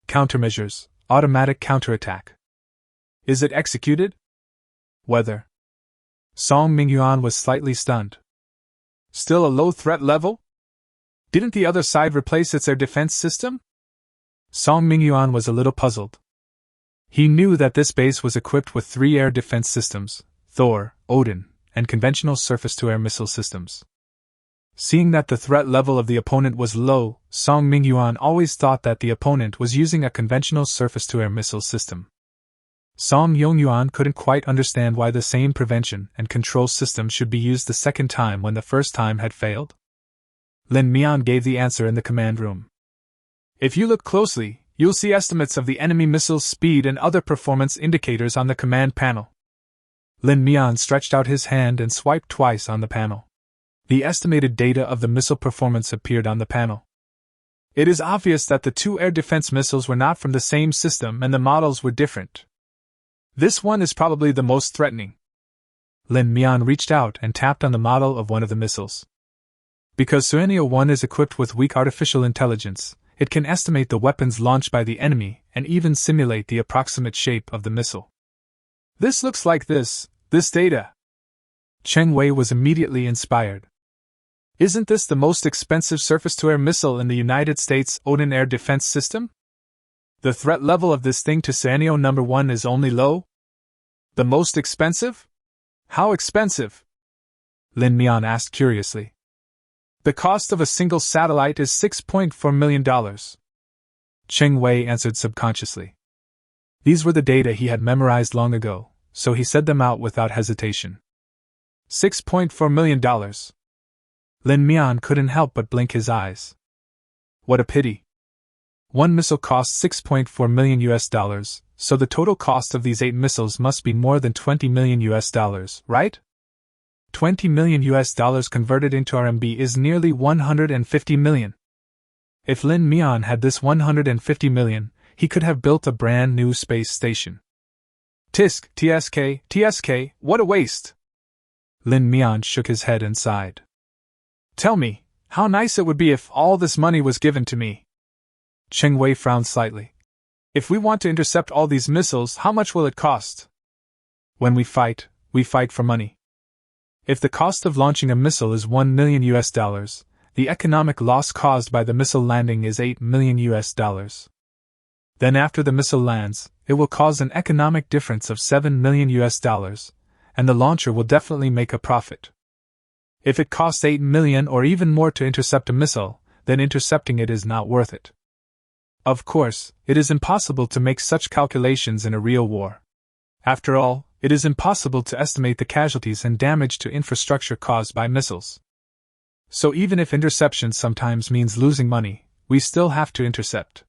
Countermeasures, automatic counterattack. Is it executed? Weather. Song Mingyuan was slightly stunned. Still a low threat level? Didn't the other side replace its air defense system? Song Mingyuan was a little puzzled. He knew that this base was equipped with 3 air defense systems, Thor, Odin, and conventional surface-to-air missile systems. Seeing that the threat level of the opponent was low, Song Mingyuan always thought that the opponent was using a conventional surface-to-air missile system. Song Yongyuan couldn't quite understand why the same prevention and control system should be used the second time when the first time had failed. Lin Mian gave the answer in the command room. If you look closely, you'll see estimates of the enemy missile's speed and other performance indicators on the command panel. Lin Mian stretched out his hand and swiped twice on the panel. The estimated data of the missile performance appeared on the panel. It is obvious that the two air defense missiles were not from the same system and the models were different. This one is probably the most threatening. Lin Mian reached out and tapped on the model of one of the missiles. Because Suenio 1 is equipped with weak artificial intelligence, it can estimate the weapons launched by the enemy and even simulate the approximate shape of the missile. This looks like this data. Cheng Wei was immediately inspired. Isn't this the most expensive surface-to-air missile in the United States Odin Air Defense System? The threat level of this thing to Suenio number 1 is only low? The most expensive? How expensive? Lin Mian asked curiously. The cost of a single satellite is $6.4 million. Cheng Wei answered subconsciously. These were the data he had memorized long ago, so he said them out without hesitation. $6.4 million. Lin Mian couldn't help but blink his eyes. What a pity. One missile costs $6.4 million, so the total cost of these 8 missiles must be more than $20 million, right? $20 million converted into RMB is nearly 150 million. If Lin Mian had this 150 million, he could have built a brand new space station. TSK, what a waste! Lin Mian shook his head and sighed. Tell me, how nice it would be if all this money was given to me. Cheng Wei frowned slightly. If we want to intercept all these missiles, how much will it cost? When we fight for money. If the cost of launching a missile is $1 million, the economic loss caused by the missile landing is $8 million. Then after the missile lands, it will cause an economic difference of $7 million, and the launcher will definitely make a profit. If it costs $8 million or even more to intercept a missile, then intercepting it is not worth it. Of course, it is impossible to make such calculations in a real war. After all, it is impossible to estimate the casualties and damage to infrastructure caused by missiles. So even if interception sometimes means losing money, we still have to intercept.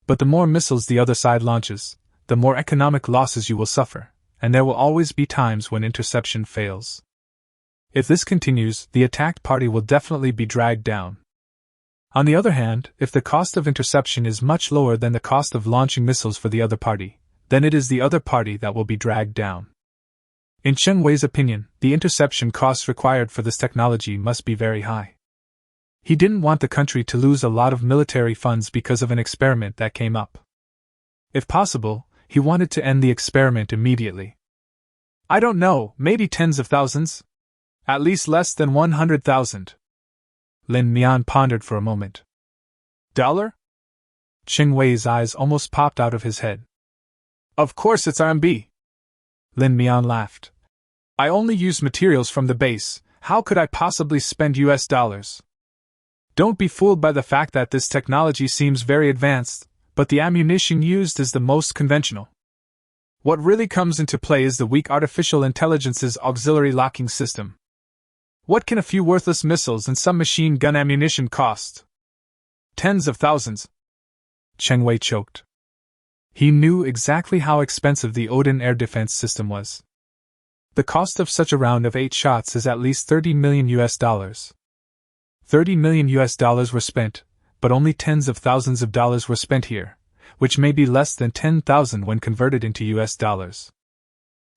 But the more missiles the other side launches, the more economic losses you will suffer, and there will always be times when interception fails. If this continues, the attacked party will definitely be dragged down. On the other hand, if the cost of interception is much lower than the cost of launching missiles for the other party, then it is the other party that will be dragged down. In Cheng Wei's opinion, the interception costs required for this technology must be very high. He didn't want the country to lose a lot of military funds because of an experiment that came up. If possible, he wanted to end the experiment immediately. I don't know, maybe tens of thousands? At least less than 100,000. Lin Mian pondered for a moment. Dollar? Cheng Wei's eyes almost popped out of his head. Of course it's RMB. Lin Mian laughed. I only use materials from the base, how could I possibly spend US dollars? Don't be fooled by the fact that this technology seems very advanced, but the ammunition used is the most conventional. What really comes into play is the weak artificial intelligence's auxiliary locking system. What can a few worthless missiles and some machine gun ammunition cost? Tens of thousands. Cheng Wei choked. He knew exactly how expensive the Odin air defense system was. The cost of such a round of 8 shots is at least $30 million. $30 million were spent, but only tens of thousands of dollars were spent here, which may be less than 10,000 when converted into US dollars.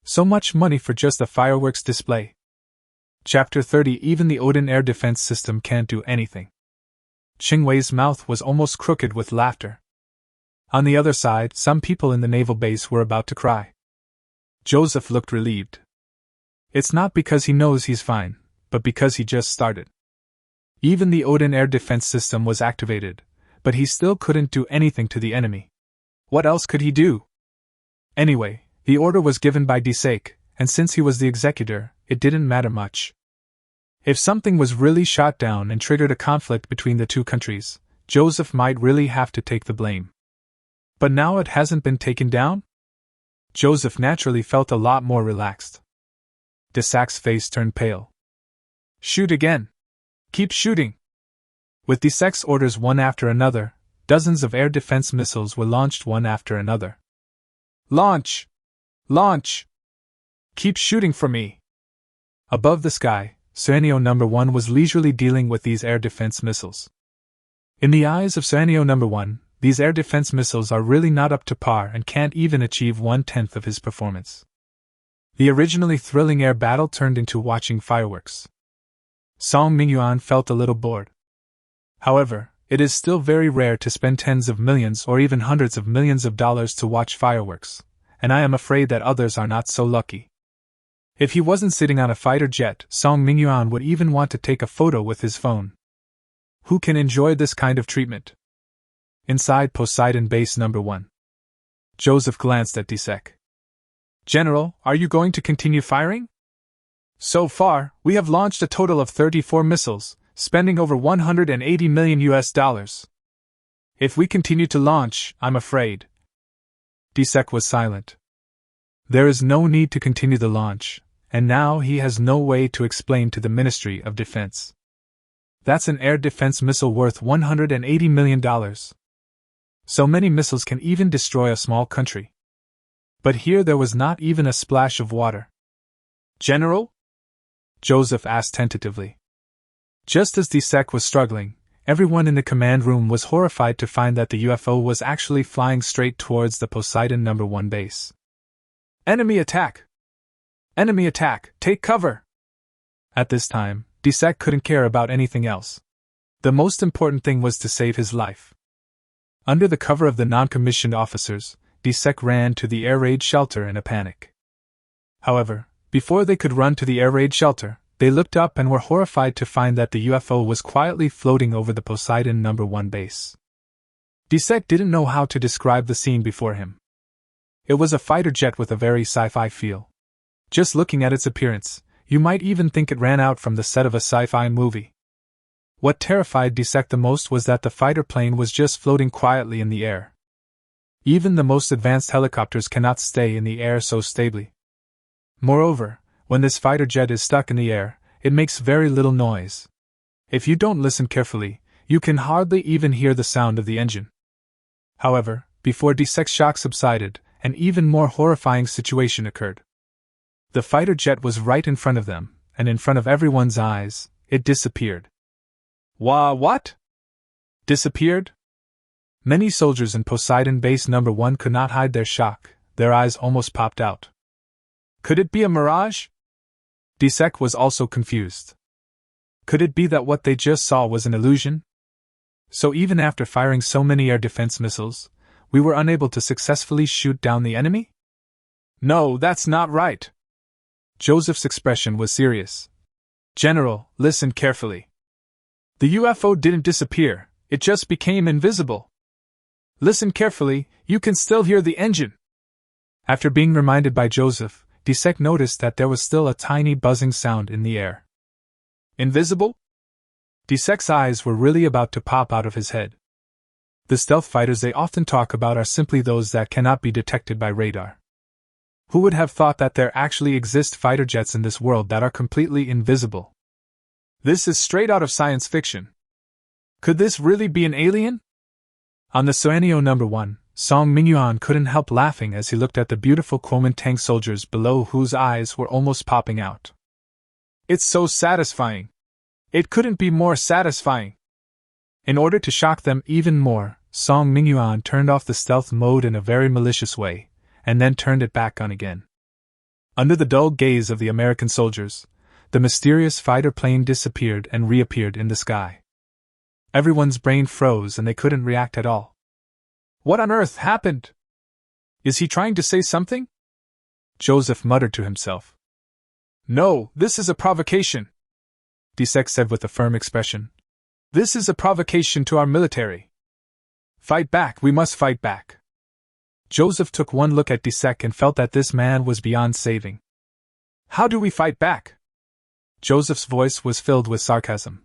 So much money for just a fireworks display. Chapter 30. Even the Odin air defense system can't do anything. Cheng Wei's mouth was almost crooked with laughter. On the other side, some people in the naval base were about to cry. Joseph looked relieved. It's not because he knows he's fine, but because he just started. Even the Odin air defense system was activated, but he still couldn't do anything to the enemy. What else could he do? Anyway, the order was given by Disake, and since he was the executor, it didn't matter much. If something was really shot down and triggered a conflict between the two countries, Joseph might really have to take the blame. But now it hasn't been taken down? Joseph naturally felt a lot more relaxed. Desake's face turned pale. Shoot again. Keep shooting. With Desake's orders one after another, dozens of air defense missiles were launched one after another. Launch! Launch! Keep shooting for me! Above the sky, Sueño No. 1 was leisurely dealing with these air defense missiles. In the eyes of Sueño No. 1, these air defense missiles are really not up to par and can't even achieve 1/10 of his performance. The originally thrilling air battle turned into watching fireworks. Song Mingyuan felt a little bored. However, it is still very rare to spend tens of millions or even hundreds of millions of dollars to watch fireworks, and I am afraid that others are not so lucky. If he wasn't sitting on a fighter jet, Song Mingyuan would even want to take a photo with his phone. Who can enjoy this kind of treatment? Inside Poseidon Base No. 1. Joseph glanced at Disek. General, are you going to continue firing? So far, we have launched a total of 34 missiles, spending over $180 million. If we continue to launch, I'm afraid. Disek was silent. There is no need to continue the launch, and now he has no way to explain to the Ministry of Defense. That's an air defense missile worth $180 million. So many missiles can even destroy a small country. But here there was not even a splash of water. General? Joseph asked tentatively. Just as Disek was struggling, everyone in the command room was horrified to find that the UFO was actually flying straight towards the Poseidon No. 1 base. Enemy attack! Enemy attack! Take cover! At this time, Disek couldn't care about anything else. The most important thing was to save his life. Under the cover of the non-commissioned officers, Disek ran to the air raid shelter in a panic. However, before they could run to the air raid shelter, they looked up and were horrified to find that the UFO was quietly floating over the Poseidon No. 1 base. Disek didn't know how to describe the scene before him. It was a fighter jet with a very sci-fi feel. Just looking at its appearance, you might even think it ran out from the set of a sci-fi movie. What terrified Disek the most was that the fighter plane was just floating quietly in the air. Even the most advanced helicopters cannot stay in the air so stably. Moreover, when this fighter jet is stuck in the air, it makes very little noise. If you don't listen carefully, you can hardly even hear the sound of the engine. However, before Disek's shock subsided, an even more horrifying situation occurred. The fighter jet was right in front of them, and in front of everyone's eyes, it disappeared. What? Disappeared? Many soldiers in Poseidon Base No. 1 could not hide their shock, their eyes almost popped out. Could it be a mirage? Disek was also confused. Could it be that what they just saw was an illusion? So even after firing so many air defense missiles, we were unable to successfully shoot down the enemy? No, that's not right. Joseph's expression was serious. General, listen carefully. The UFO didn't disappear, it just became invisible. Listen carefully, you can still hear the engine. After being reminded by Joseph, Disek noticed that there was still a tiny buzzing sound in the air. Invisible? Disek's eyes were really about to pop out of his head. The stealth fighters they often talk about are simply those that cannot be detected by radar. Who would have thought that there actually exist fighter jets in this world that are completely invisible? This is straight out of science fiction. Could this really be an alien? On the Sueño No. 1, Song Mingyuan couldn't help laughing as he looked at the beautiful Kuomintang soldiers below whose eyes were almost popping out. It's so satisfying. It couldn't be more satisfying. In order to shock them even more, Song Mingyuan turned off the stealth mode in a very malicious way, and then turned it back on again. Under the dull gaze of the American soldiers, the mysterious fighter plane disappeared and reappeared in the sky. Everyone's brain froze and they couldn't react at all. What on earth happened? Is he trying to say something? Joseph muttered to himself. No, this is a provocation, Disek said with a firm expression. This is a provocation to our military. Fight back, we must fight back. Joseph took one look at Disek and felt that this man was beyond saving. How do we fight back? Joseph's voice was filled with sarcasm.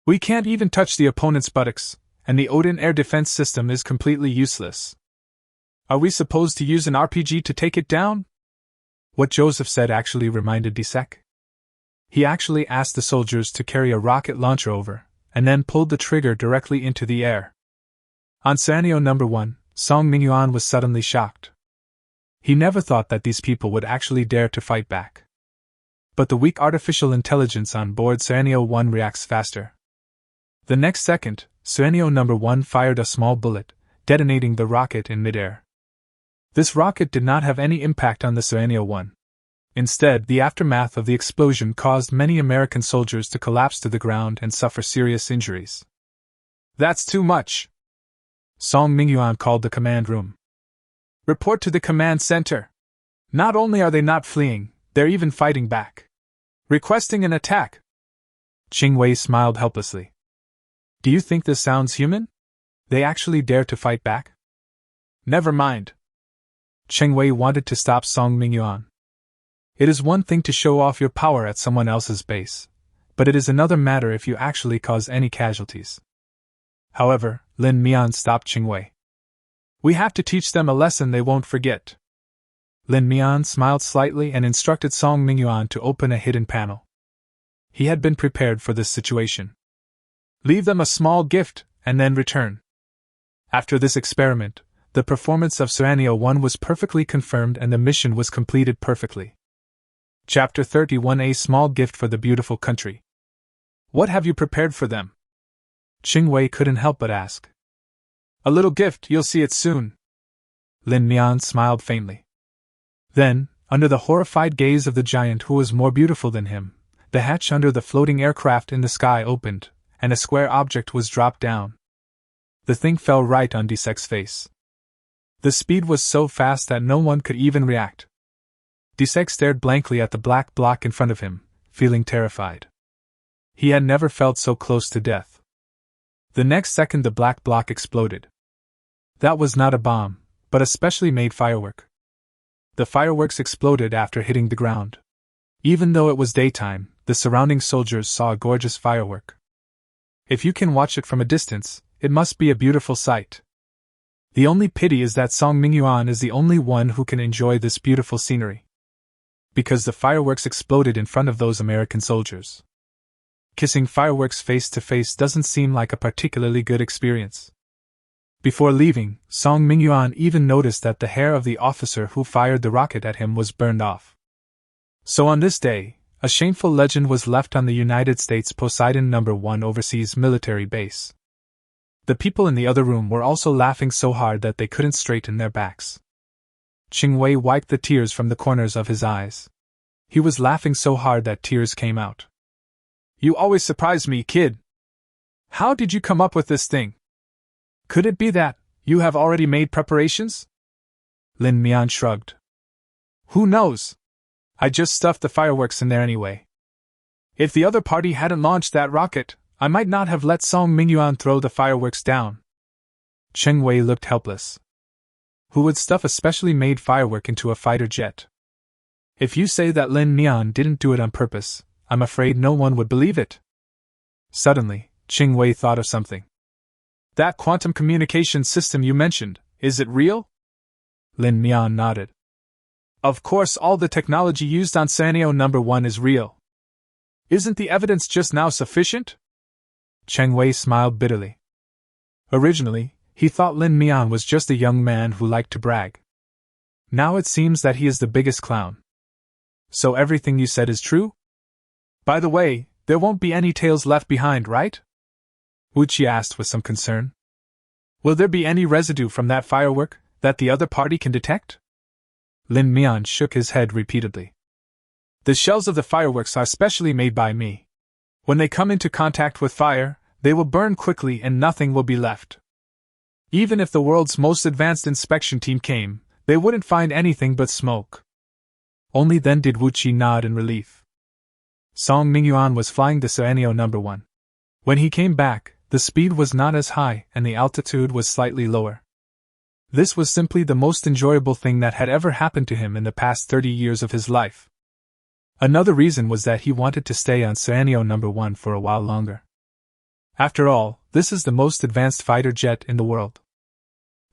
We can't even touch the opponent's buttocks, and the Odin air defense system is completely useless. Are we supposed to use an RPG to take it down? What Joseph said actually reminded Disek. He actually asked the soldiers to carry a rocket launcher over, and then pulled the trigger directly into the air. On Sanyo number 1, Song Mingyuan was suddenly shocked. He never thought that these people would actually dare to fight back. But the weak artificial intelligence on board Sanyo 1 reacts faster. The next second, Sanyo number 1 fired a small bullet, detonating the rocket in midair. This rocket did not have any impact on the Sanyo 1. Instead, the aftermath of the explosion caused many American soldiers to collapse to the ground and suffer serious injuries. That's too much! Song Mingyuan called the command room. Report to the command center. Not only are they not fleeing, they're even fighting back. Requesting an attack. Qing Wei smiled helplessly. Do you think this sounds human? They actually dare to fight back? Never mind. Qing Wei wanted to stop Song Mingyuan. It is one thing to show off your power at someone else's base, but it is another matter if you actually cause any casualties. However, Lin Mian stopped Qing Wei. We have to teach them a lesson they won't forget. Lin Mian smiled slightly and instructed Song Mingyuan to open a hidden panel. He had been prepared for this situation. Leave them a small gift, and then return. After this experiment, the performance of Sanyo 1 was perfectly confirmed and the mission was completed perfectly. Chapter 31: A small gift for the beautiful country. What have you prepared for them? Qing Wei couldn't help but ask. A little gift, you'll see it soon. Lin Mian smiled faintly. Then, under the horrified gaze of the giant who was more beautiful than him, the hatch under the floating aircraft in the sky opened, and a square object was dropped down. The thing fell right on Desek's face. The speed was so fast that no one could even react. Desek stared blankly at the black block in front of him, feeling terrified. He had never felt so close to death. The next second the black block exploded. That was not a bomb, but a specially made firework. The fireworks exploded after hitting the ground. Even though it was daytime, the surrounding soldiers saw a gorgeous firework. If you can watch it from a distance, it must be a beautiful sight. The only pity is that Song Mingyuan is the only one who can enjoy this beautiful scenery. Because the fireworks exploded in front of those American soldiers. Kissing fireworks face to face doesn't seem like a particularly good experience. Before leaving, Song Mingyuan even noticed that the hair of the officer who fired the rocket at him was burned off. So on this day, a shameful legend was left on the United States Poseidon No. 1 overseas military base. The people in the other room were also laughing so hard that they couldn't straighten their backs. Qing Wei wiped the tears from the corners of his eyes. He was laughing so hard that tears came out. You always surprise me, kid. How did you come up with this thing? Could it be that you have already made preparations? Lin Mian shrugged. Who knows? I just stuffed the fireworks in there anyway. If the other party hadn't launched that rocket, I might not have let Song Mingyuan throw the fireworks down. Qing Wei looked helpless. Who would stuff a specially made firework into a fighter jet? If you say that Lin Mian didn't do it on purpose, I'm afraid no one would believe it. Suddenly, Qing Wei thought of something. That quantum communication system you mentioned, is it real? Lin Mian nodded. Of course, all the technology used on Sanyo No. 1 is real. Isn't the evidence just now sufficient? Qing Wei smiled bitterly. Originally, he thought Lin Mian was just a young man who liked to brag. Now it seems that he is the biggest clown. So everything you said is true? By the way, there won't be any tails left behind, right? Wu Qi asked with some concern. Will there be any residue from that firework that the other party can detect? Lin Mian shook his head repeatedly. The shells of the fireworks are specially made by me. When they come into contact with fire, they will burn quickly and nothing will be left. Even if the world's most advanced inspection team came, they wouldn't find anything but smoke. Only then did Wu Qi nod in relief. Song Mingyuan was flying the Sanyo No. 1. When he came back, the speed was not as high and the altitude was slightly lower. This was simply the most enjoyable thing that had ever happened to him in the past 30 years of his life. Another reason was that he wanted to stay on Sanyo No. 1 for a while longer. After all, this is the most advanced fighter jet in the world.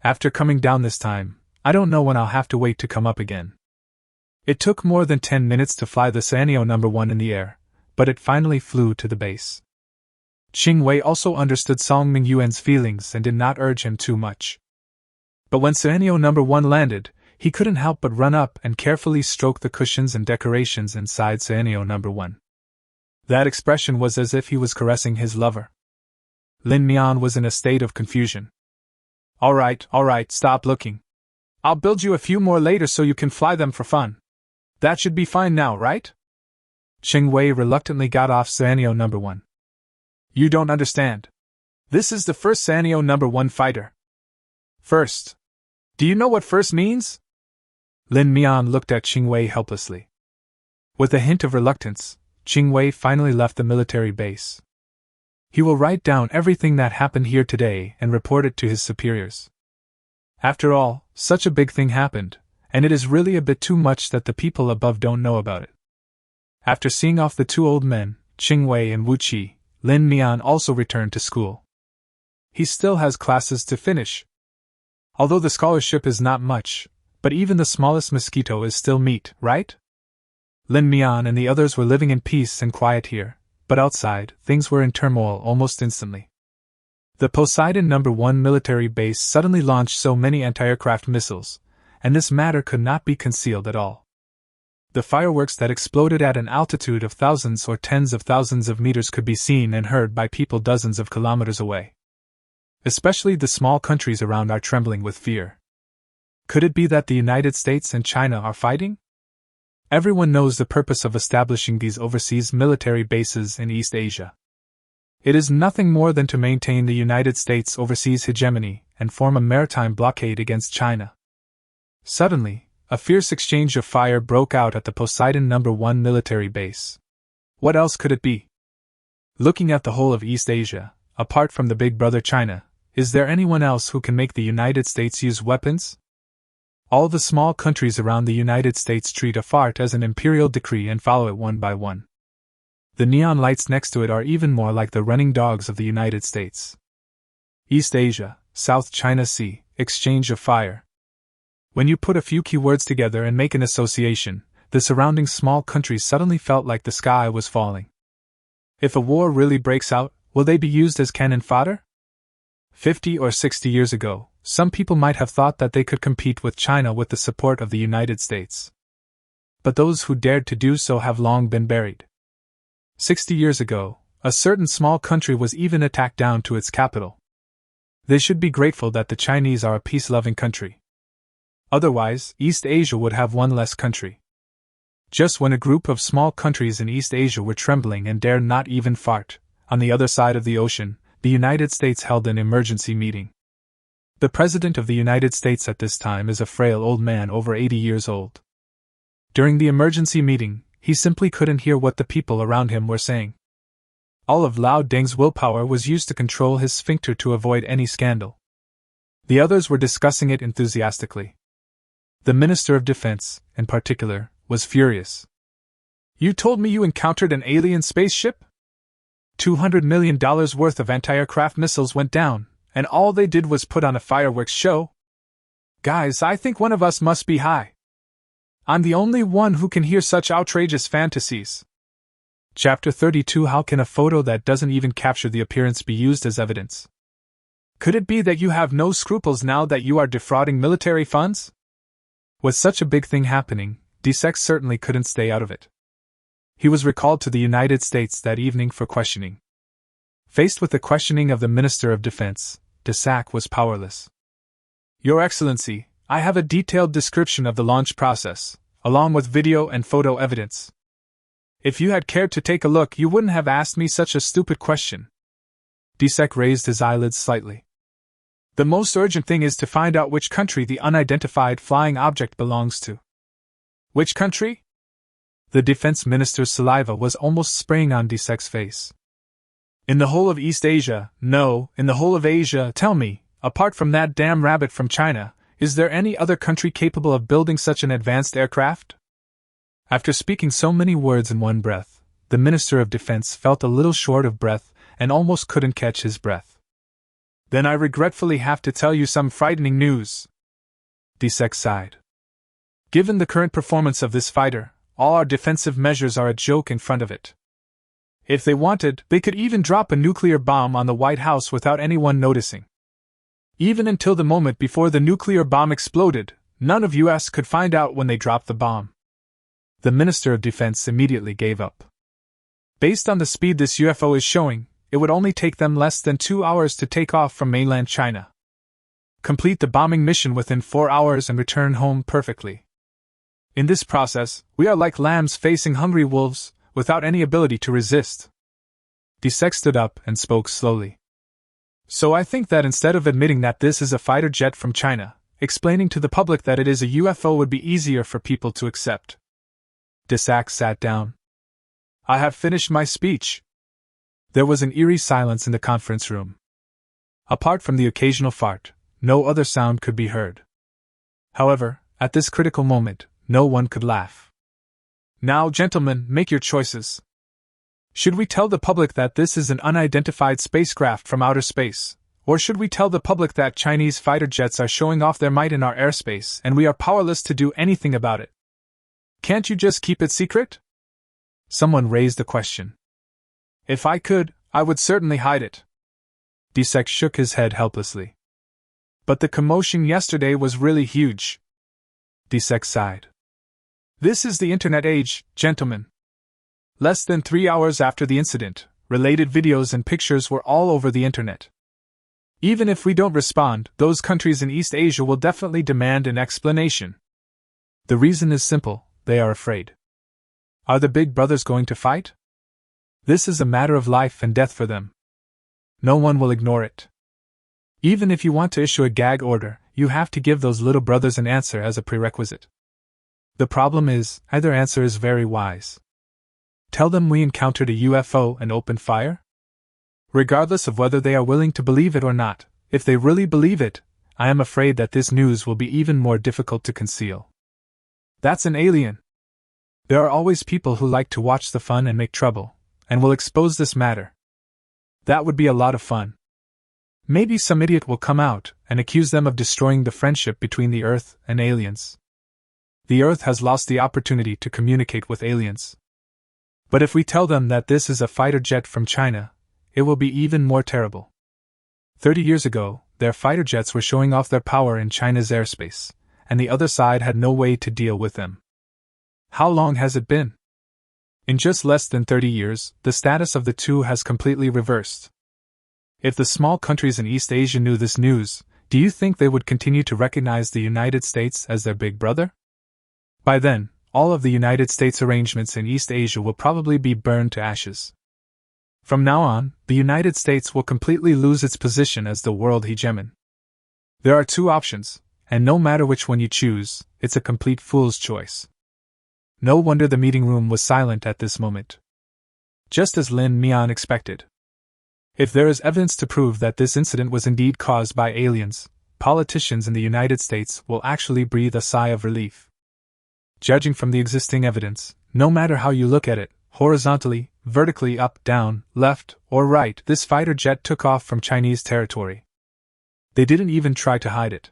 After coming down this time, I don't know when I'll have to wait to come up again. It took more than 10 minutes to fly the Sanyo No. 1 in the air, but it finally flew to the base. Qing Wei also understood Song Mingyuan's feelings and did not urge him too much. But when Scenario number 1 landed, he couldn't help but run up and carefully stroke the cushions and decorations inside Scenario number 1. That expression was as if he was caressing his lover. Lin Mian was in a state of confusion. All right, stop looking. I'll build you a few more later so you can fly them for fun. That should be fine now, right? Qing Wei reluctantly got off Scenario number 1. You don't understand. This is the first Scenario number 1 fighter. First. Do you know what first means? Lin Mian looked at Qing Wei helplessly. With a hint of reluctance, Qing Wei finally left the military base. He will write down everything that happened here today and report it to his superiors. After all, such a big thing happened, and it is really a bit too much that the people above don't know about it. After seeing off the two old men, Qing Wei and Wu Qi, Lin Mian also returned to school. He still has classes to finish. Although the scholarship is not much, but even the smallest mosquito is still meat, right? Lin Mian and the others were living in peace and quiet here, but outside, things were in turmoil almost instantly. The Poseidon No. 1 military base suddenly launched so many anti-aircraft missiles, and this matter could not be concealed at all. The fireworks that exploded at an altitude of thousands or tens of thousands of meters could be seen and heard by people dozens of kilometers away. Especially the small countries around are trembling with fear. Could it be that the United States and China are fighting? Everyone knows the purpose of establishing these overseas military bases in East Asia. It is nothing more than to maintain the United States' overseas hegemony and form a maritime blockade against China. Suddenly, a fierce exchange of fire broke out at the Poseidon No. 1 military base. What else could it be? Looking at the whole of East Asia, apart from the big brother China, is there anyone else who can make the United States use weapons? All the small countries around the United States treat a fart as an imperial decree and follow it one by one. The neon lights next to it are even more like the running dogs of the United States. East Asia, South China Sea, exchange of fire. When you put a few keywords together and make an association, the surrounding small countries suddenly felt like the sky was falling. If a war really breaks out, will they be used as cannon fodder? 50 or 60 years ago, some people might have thought that they could compete with China with the support of the United States. But those who dared to do so have long been buried. 60 years ago, a certain small country was even attacked down to its capital. They should be grateful that the Chinese are a peace-loving country. Otherwise, East Asia would have one less country. Just when a group of small countries in East Asia were trembling and dared not even fart, on the other side of the ocean, the United States held an emergency meeting. The President of the United States at this time is a frail old man over 80 years old. During the emergency meeting, he simply couldn't hear what the people around him were saying. All of Lao Deng's willpower was used to control his sphincter to avoid any scandal. The others were discussing it enthusiastically. The Minister of Defense, in particular, was furious. You told me you encountered an alien spaceship? $200 million worth of anti-aircraft missiles went down, and all they did was put on a fireworks show? Guys, I think one of us must be high. I'm the only one who can hear such outrageous fantasies. Chapter 32. How can a photo that doesn't even capture the appearance be used as evidence? Could it be that you have no scruples now that you are defrauding military funds? With such a big thing happening, Desex certainly couldn't stay out of it. He was recalled to the United States that evening for questioning. Faced with the questioning of the Minister of Defense, Desac was powerless. Your Excellency, I have a detailed description of the launch process, along with video and photo evidence. If you had cared to take a look, you wouldn't have asked me such a stupid question. Desac raised his eyelids slightly. The most urgent thing is to find out which country the unidentified flying object belongs to. Which country? The defense minister's saliva was almost spraying on Desec's face. In the whole of East Asia, no, in the whole of Asia. Tell me, apart from that damn rabbit from China, is there any other country capable of building such an advanced aircraft? After speaking so many words in one breath, the Minister of Defense felt a little short of breath and almost couldn't catch his breath. Then I regretfully have to tell you some frightening news. Desec sighed. Given the current performance of this fighter, all our defensive measures are a joke in front of it. If they wanted, they could even drop a nuclear bomb on the White House without anyone noticing. Even until the moment before the nuclear bomb exploded, none of US could find out when they dropped the bomb. The Minister of Defense immediately gave up. Based on the speed this UFO is showing, it would only take them less than 2 hours to take off from mainland China, complete the bombing mission within 4 hours and return home perfectly. In this process, we are like lambs facing hungry wolves, without any ability to resist. Disek stood up and spoke slowly. So I think that instead of admitting that this is a fighter jet from China, explaining to the public that it is a UFO would be easier for people to accept. Disek sat down. I have finished my speech. There was an eerie silence in the conference room. Apart from the occasional fart, no other sound could be heard. However, at this critical moment, no one could laugh. Now, gentlemen, make your choices. Should we tell the public that this is an unidentified spacecraft from outer space, or should we tell the public that Chinese fighter jets are showing off their might in our airspace and we are powerless to do anything about it? Can't you just keep it secret? Someone raised a question. If I could, I would certainly hide it. Disek shook his head helplessly. But the commotion yesterday was really huge. Disek sighed. This is the internet age, gentlemen. Less than 3 hours after the incident, related videos and pictures were all over the internet. Even if we don't respond, those countries in East Asia will definitely demand an explanation. The reason is simple, they are afraid. Are the big brothers going to fight? This is a matter of life and death for them. No one will ignore it. Even if you want to issue a gag order, you have to give those little brothers an answer as a prerequisite. The problem is, either answer is very wise. Tell them we encountered a UFO and opened fire? Regardless of whether they are willing to believe it or not, if they really believe it, I am afraid that this news will be even more difficult to conceal. That's an alien. There are always people who like to watch the fun and make trouble, and will expose this matter. That would be a lot of fun. Maybe some idiot will come out and accuse them of destroying the friendship between the Earth and aliens. The Earth has lost the opportunity to communicate with aliens. But if we tell them that this is a fighter jet from China, it will be even more terrible. 30 years ago, their fighter jets were showing off their power in China's airspace, and the other side had no way to deal with them. How long has it been? In just less than 30 years, the status of the two has completely reversed. If the small countries in East Asia knew this news, do you think they would continue to recognize the United States as their big brother? By then, all of the United States arrangements in East Asia will probably be burned to ashes. From now on, the United States will completely lose its position as the world hegemon. There are two options, and no matter which one you choose, it's a complete fool's choice. No wonder the meeting room was silent at this moment. Just as Lin Mian expected. If there is evidence to prove that this incident was indeed caused by aliens, politicians in the United States will actually breathe a sigh of relief. Judging from the existing evidence, no matter how you look at it, horizontally, vertically, up, down, left, or right, this fighter jet took off from Chinese territory. They didn't even try to hide it.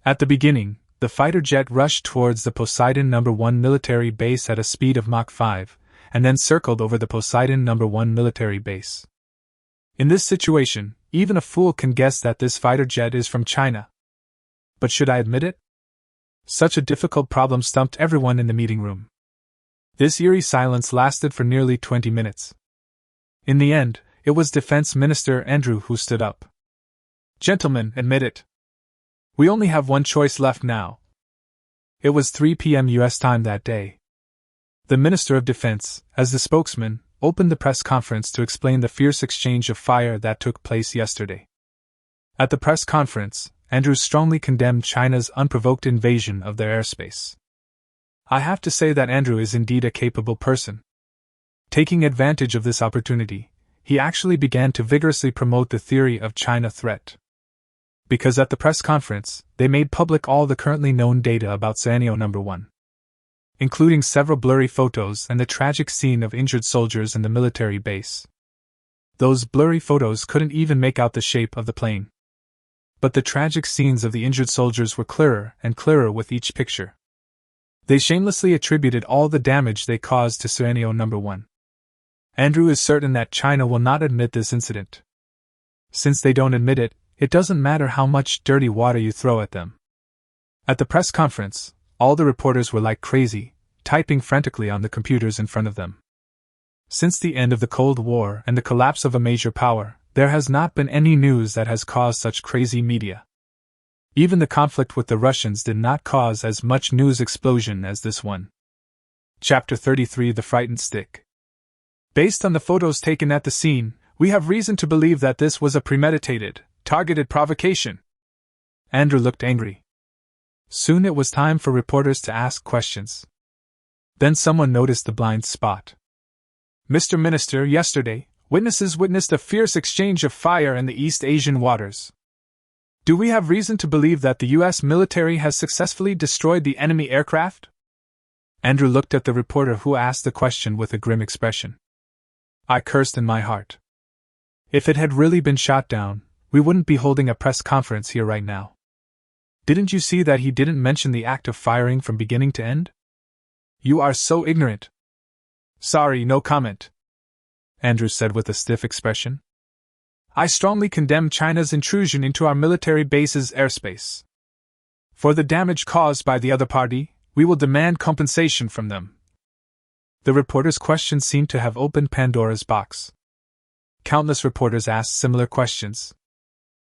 At the beginning, the fighter jet rushed towards the Poseidon No. 1 military base at a speed of Mach 5, and then circled over the Poseidon No. 1 military base. In this situation, even a fool can guess that this fighter jet is from China. But should I admit it? Such a difficult problem stumped everyone in the meeting room. This eerie silence lasted for nearly 20 minutes. In the end, it was Defense Minister Andrew who stood up. Gentlemen, admit it. We only have one choice left now. It was 3 p.m. U.S. time that day. The Minister of Defense, as the spokesman, opened the press conference to explain the fierce exchange of fire that took place yesterday. At the press conference, Andrew strongly condemned China's unprovoked invasion of their airspace. I have to say that Andrew is indeed a capable person. Taking advantage of this opportunity, he actually began to vigorously promote the theory of China threat. Because at the press conference, they made public all the currently known data about Sanyo No. 1. Including several blurry photos and the tragic scene of injured soldiers in the military base. Those blurry photos couldn't even make out the shape of the plane. But the tragic scenes of the injured soldiers were clearer and clearer with each picture. They shamelessly attributed all the damage they caused to Sanyo No. 1. Andrew is certain that China will not admit this incident. Since they don't admit it, it doesn't matter how much dirty water you throw at them. At the press conference, all the reporters were like crazy, typing frantically on the computers in front of them. Since the end of the Cold War and the collapse of a major power, there has not been any news that has caused such crazy media. Even the conflict with the Russians did not cause as much news explosion as this one. Chapter 33: The Frightened Stick. Based on the photos taken at the scene, we have reason to believe that this was a premeditated, targeted provocation. Andrew looked angry. Soon it was time for reporters to ask questions. Then someone noticed the blind spot. Mr. Minister, yesterday, witnesses witnessed a fierce exchange of fire in the East Asian waters. Do we have reason to believe that the U.S. military has successfully destroyed the enemy aircraft? Andrew looked at the reporter who asked the question with a grim expression. I cursed in my heart. If it had really been shot down, we wouldn't be holding a press conference here right now. Didn't you see that he didn't mention the act of firing from beginning to end? You are so ignorant. Sorry, no comment, Andrew said with a stiff expression. I strongly condemn China's intrusion into our military base's airspace. For the damage caused by the other party, we will demand compensation from them. The reporter's question seemed to have opened Pandora's box. Countless reporters asked similar questions.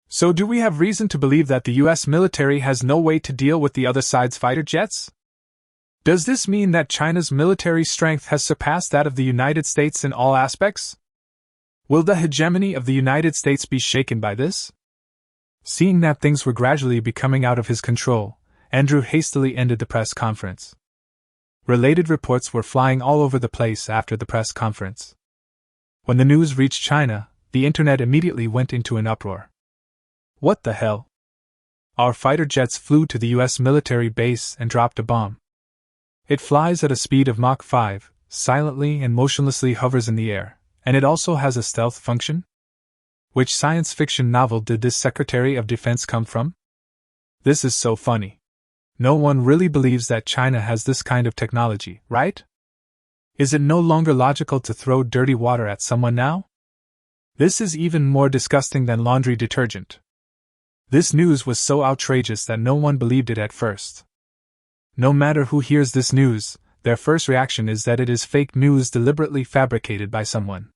So do we have reason to believe that the U.S. military has no way to deal with the other side's fighter jets? Does this mean that China's military strength has surpassed that of the United States in all aspects? Will the hegemony of the United States be shaken by this? Seeing that things were gradually becoming out of his control, Andrew hastily ended the press conference. Related reports were flying all over the place after the press conference. When the news reached China, the internet immediately went into an uproar. What the hell? Our fighter jets flew to the U.S. military base and dropped a bomb. It flies at a speed of Mach 5, silently and motionlessly hovers in the air, and it also has a stealth function? Which science fiction novel did this Secretary of Defense come from? This is so funny. No one really believes that China has this kind of technology, right? Is it no longer logical to throw dirty water at someone now? This is even more disgusting than laundry detergent. This news was so outrageous that no one believed it at first. No matter who hears this news, their first reaction is that it is fake news deliberately fabricated by someone.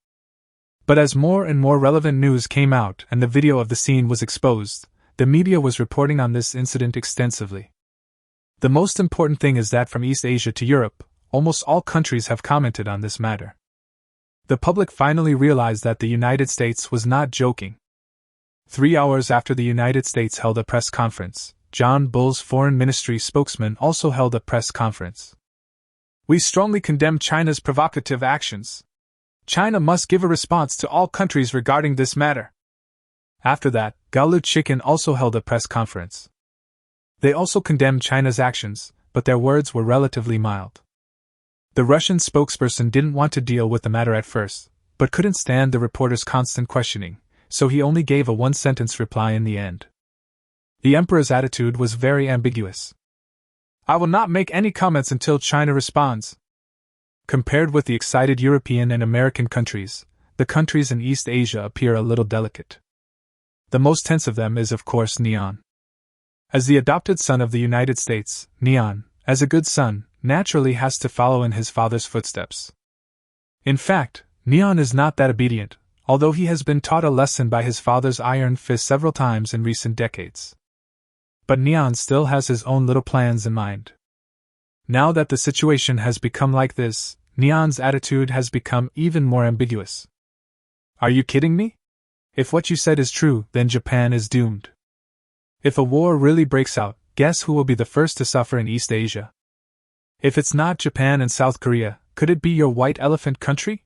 But as more and more relevant news came out and the video of the scene was exposed, the media was reporting on this incident extensively. The most important thing is that from East Asia to Europe, almost all countries have commented on this matter. The public finally realized that the United States was not joking. 3 hours after the United States held a press conference, John Bull's foreign ministry spokesman also held a press conference. We strongly condemn China's provocative actions. China must give a response to all countries regarding this matter. After that, Gaolu Chicken also held a press conference. They also condemned China's actions, but their words were relatively mild. The Russian spokesperson didn't want to deal with the matter at first, but couldn't stand the reporter's constant questioning, so he only gave a one-sentence reply in the end. The emperor's attitude was very ambiguous. I will not make any comments until China responds. Compared with the excited European and American countries, the countries in East Asia appear a little delicate. The most tense of them is, of course, Neon. As the adopted son of the United States, Neon, as a good son, naturally has to follow in his father's footsteps. In fact, Neon is not that obedient, although he has been taught a lesson by his father's iron fist several times in recent decades. But Neon still has his own little plans in mind. Now that the situation has become like this, Neon's attitude has become even more ambiguous. Are you kidding me? If what you said is true, then Japan is doomed. If a war really breaks out, guess who will be the first to suffer in East Asia? If it's not Japan and South Korea, could it be your white elephant country?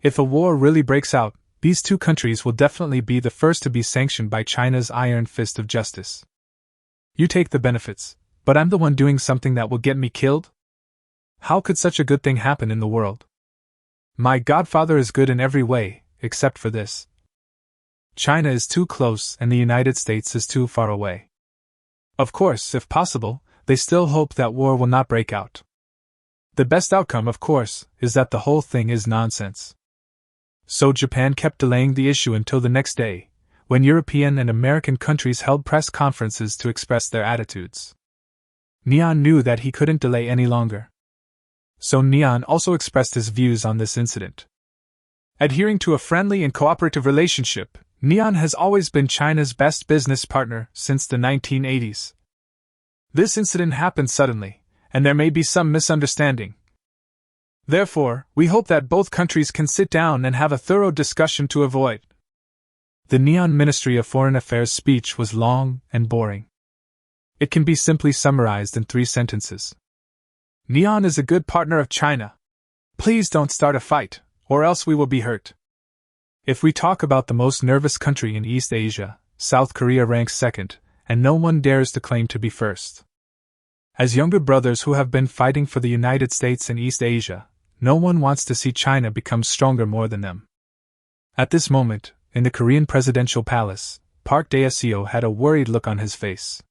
If a war really breaks out, these two countries will definitely be the first to be sanctioned by China's iron fist of justice. You take the benefits, but I'm the one doing something that will get me killed? How could such a good thing happen in the world? My godfather is good in every way, except for this. China is too close and the United States is too far away. Of course, if possible, they still hope that war will not break out. The best outcome, of course, is that the whole thing is nonsense. So Japan kept delaying the issue until the next day, when European and American countries held press conferences to express their attitudes. Neon knew that he couldn't delay any longer. So Neon also expressed his views on this incident. Adhering to a friendly and cooperative relationship, Neon has always been China's best business partner since the 1980s. This incident happened suddenly, and there may be some misunderstanding. Therefore, we hope that both countries can sit down and have a thorough discussion to avoid. The Neon Ministry of Foreign Affairs speech was long and boring. It can be simply summarized in 3 sentences. Neon is a good partner of China. Please don't start a fight, or else we will be hurt. If we talk about the most nervous country in East Asia, South Korea ranks second, and no one dares to claim to be first. As younger brothers who have been fighting for the United States in East Asia, no one wants to see China become stronger more than them. At this moment, in the Korean presidential palace, Park Dae-seo had a worried look on his face.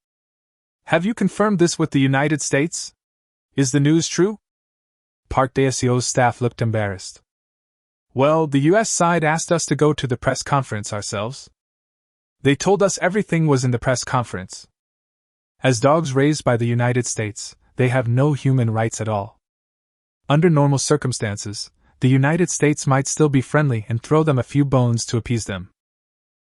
Have you confirmed this with the United States? Is the news true? Park Dae-seo's staff looked embarrassed. Well, the US side asked us to go to the press conference ourselves. They told us everything was in the press conference. As dogs raised by the United States, they have no human rights at all. Under normal circumstances, the United States might still be friendly and throw them a few bones to appease them.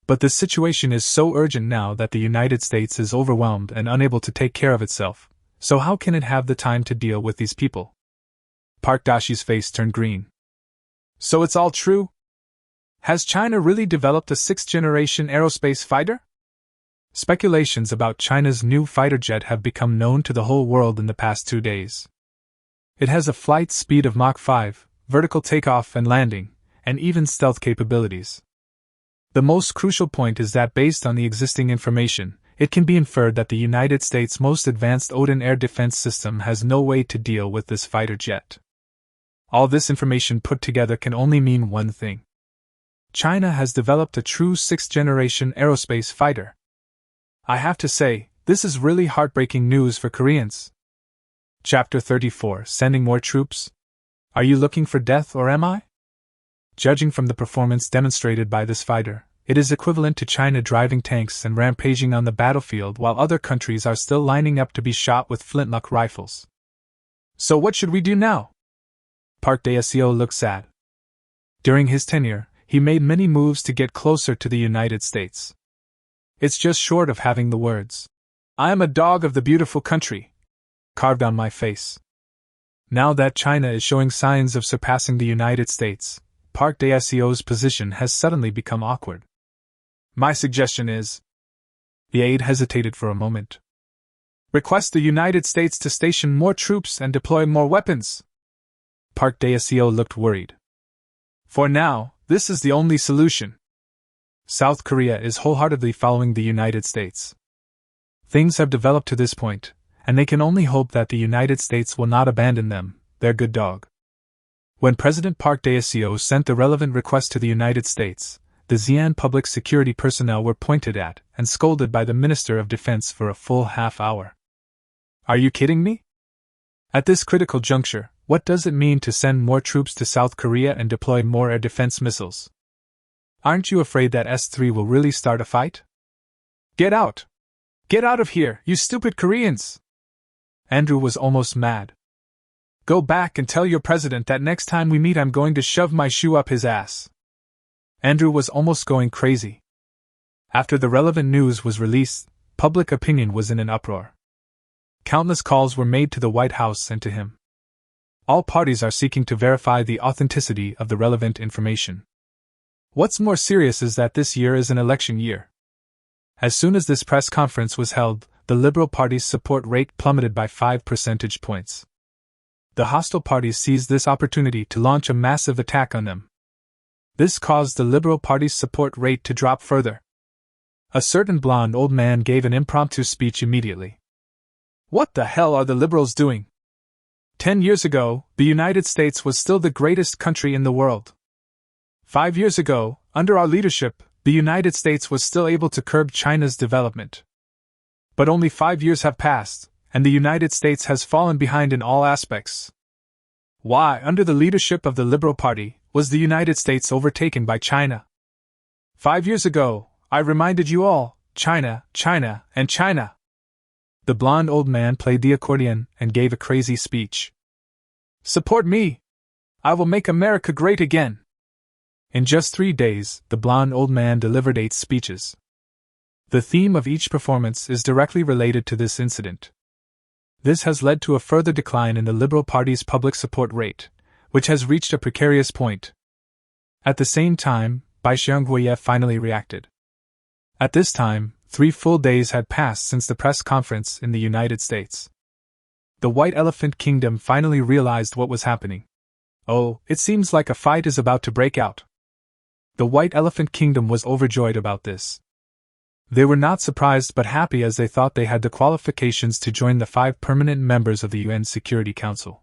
But the situation is so urgent now that the United States is overwhelmed and unable to take care of itself, so how can it have the time to deal with these people? Park Dashi's face turned green. So it's all true? Has China really developed a 6th-generation aerospace fighter? Speculations about China's new fighter jet have become known to the whole world in the past 2 days. It has a flight speed of Mach 5, vertical takeoff and landing, and even stealth capabilities. The most crucial point is that based on the existing information, it can be inferred that the United States' most advanced Odin air defense system has no way to deal with this fighter jet. All this information put together can only mean one thing. China has developed a true 6th-generation aerospace fighter. I have to say, this is really heartbreaking news for Koreans. Chapter 34: Sending More Troops? Are you looking for death or am I? Judging from the performance demonstrated by this fighter, it is equivalent to China driving tanks and rampaging on the battlefield while other countries are still lining up to be shot with flintlock rifles. So what should we do now? Park Dae-seo looked sad. During his tenure, he made many moves to get closer to the United States. It's just short of having the words, "I am a dog of the beautiful country," carved on my face. Now that China is showing signs of surpassing the United States, Park Dae-seo's position has suddenly become awkward. My suggestion is... The aide hesitated for a moment. Request the United States to station more troops and deploy more weapons. Park Dae-seo looked worried. For now, this is the only solution. South Korea is wholeheartedly following the United States. Things have developed to this point, and they can only hope that the United States will not abandon them, their good dog. When President Park Dae-seo sent the relevant request to the United States, the Xi'an public security personnel were pointed at and scolded by the Minister of Defense for a full half-hour. Are you kidding me? At this critical juncture, what does it mean to send more troops to South Korea and deploy more air defense missiles? Aren't you afraid that S3 will really start a fight? Get out! Get out of here, you stupid Koreans! Andrew was almost mad. Go back and tell your president that next time we meet I'm going to shove my shoe up his ass. Andrew was almost going crazy. After the relevant news was released, public opinion was in an uproar. Countless calls were made to the White House and to him. All parties are seeking to verify the authenticity of the relevant information. What's more serious is that this year is an election year. As soon as this press conference was held, the Liberal Party's support rate plummeted by 5 percentage points. The hostile parties seized this opportunity to launch a massive attack on them. This caused the Liberal Party's support rate to drop further. A certain blonde old man gave an impromptu speech immediately. What the hell are the Liberals doing? 10 years ago, the United States was still the greatest country in the world. 5 years ago, under our leadership, the United States was still able to curb China's development. But only 5 years have passed, and the United States has fallen behind in all aspects. Why, under the leadership of the Liberal Party, was the United States overtaken by China? 5 years ago, I reminded you all, China, China, and China. The blond old man played the accordion and gave a crazy speech. Support me! I will make America great again! In just 3 days, the blond old man delivered 8 speeches. The theme of each performance is directly related to this incident. This has led to a further decline in the Liberal Party's public support rate, which has reached a precarious point. At the same time, Bai Xiangguoye finally reacted. At this time, 3 full days had passed since the press conference in the United States. The White Elephant Kingdom finally realized what was happening. Oh, it seems like a fight is about to break out. The White Elephant Kingdom was overjoyed about this. They were not surprised but happy as they thought they had the qualifications to join the 5 permanent members of the UN Security Council.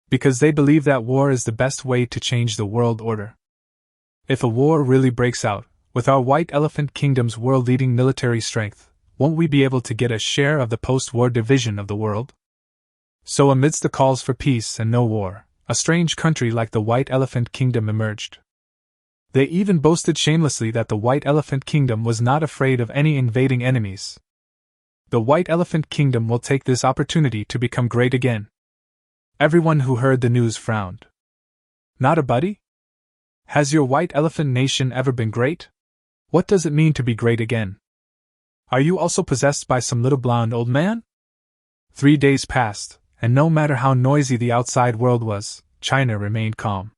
Because they believe that war is the best way to change the world order. If a war really breaks out, with our White Elephant Kingdom's world-leading military strength, won't we be able to get a share of the post-war division of the world? So amidst the calls for peace and no war, a strange country like the White Elephant Kingdom emerged. They even boasted shamelessly that the White Elephant Kingdom was not afraid of any invading enemies. The White Elephant Kingdom will take this opportunity to become great again. Everyone who heard the news frowned. Not a buddy? Has your White Elephant Nation ever been great? What does it mean to be great again? Are you also possessed by some little blonde old man? 3 days passed, and no matter how noisy the outside world was, China remained calm.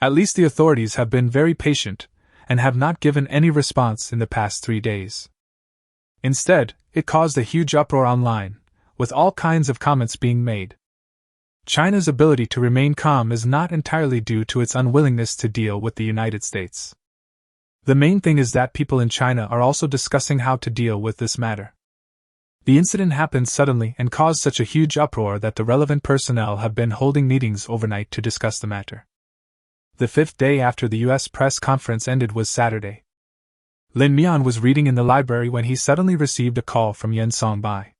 At least the authorities have been very patient, and have not given any response in the past 3 days. Instead, it caused a huge uproar online, with all kinds of comments being made. China's ability to remain calm is not entirely due to its unwillingness to deal with the United States. The main thing is that people in China are also discussing how to deal with this matter. The incident happened suddenly and caused such a huge uproar that the relevant personnel have been holding meetings overnight to discuss the matter. The 5th day after the U.S. press conference ended was Saturday. Lin Mian was reading in the library when he suddenly received a call from Yen Songbai.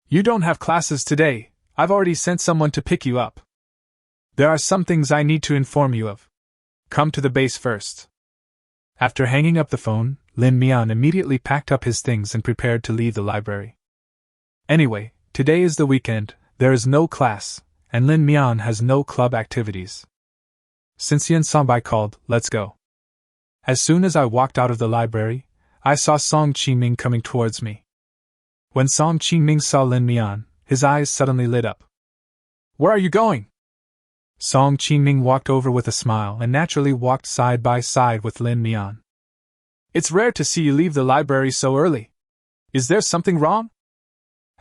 You don't have classes today, I've already sent someone to pick you up. There are some things I need to inform you of. Come to the base first. After hanging up the phone, Lin Mian immediately packed up his things and prepared to leave the library. Anyway, today is the weekend, there is no class, and Lin Mian has no club activities. Since Yen Songbai called, let's go. As soon as I walked out of the library, I saw Song Qingming coming towards me. When Song Qingming saw Lin Mian, his eyes suddenly lit up. Where are you going? Song Qingming walked over with a smile and naturally walked side by side with Lin Mian. It's rare to see you leave the library so early. Is there something wrong?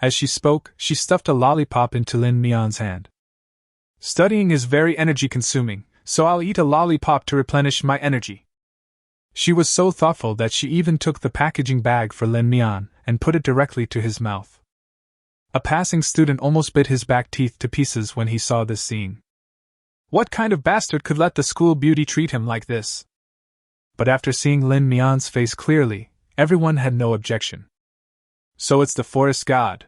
As she spoke, she stuffed a lollipop into Lin Mian's hand. Studying is very energy-consuming, so I'll eat a lollipop to replenish my energy. She was so thoughtful that she even took the packaging bag for Lin Mian and put it directly to his mouth. A passing student almost bit his back teeth to pieces when he saw this scene. What kind of bastard could let the school beauty treat him like this? But after seeing Lin Mian's face clearly, everyone had no objection. So it's the forest god.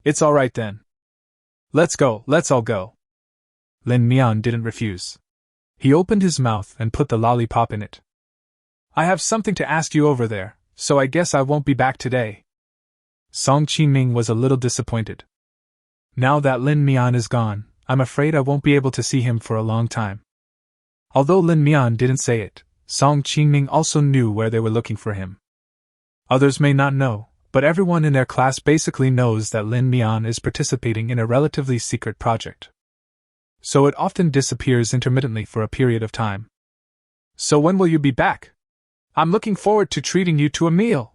It's all right then. Let's go, let's all go. Lin Mian didn't refuse. He opened his mouth and put the lollipop in it. I have something to ask you over there, so I guess I won't be back today. Song Qingming was a little disappointed. Now that Lin Mian is gone, I'm afraid I won't be able to see him for a long time. Although Lin Mian didn't say it, Song Qingming also knew where they were looking for him. Others may not know, but everyone in their class basically knows that Lin Mian is participating in a relatively secret project. So it often disappears intermittently for a period of time. So when will you be back? I'm looking forward to treating you to a meal.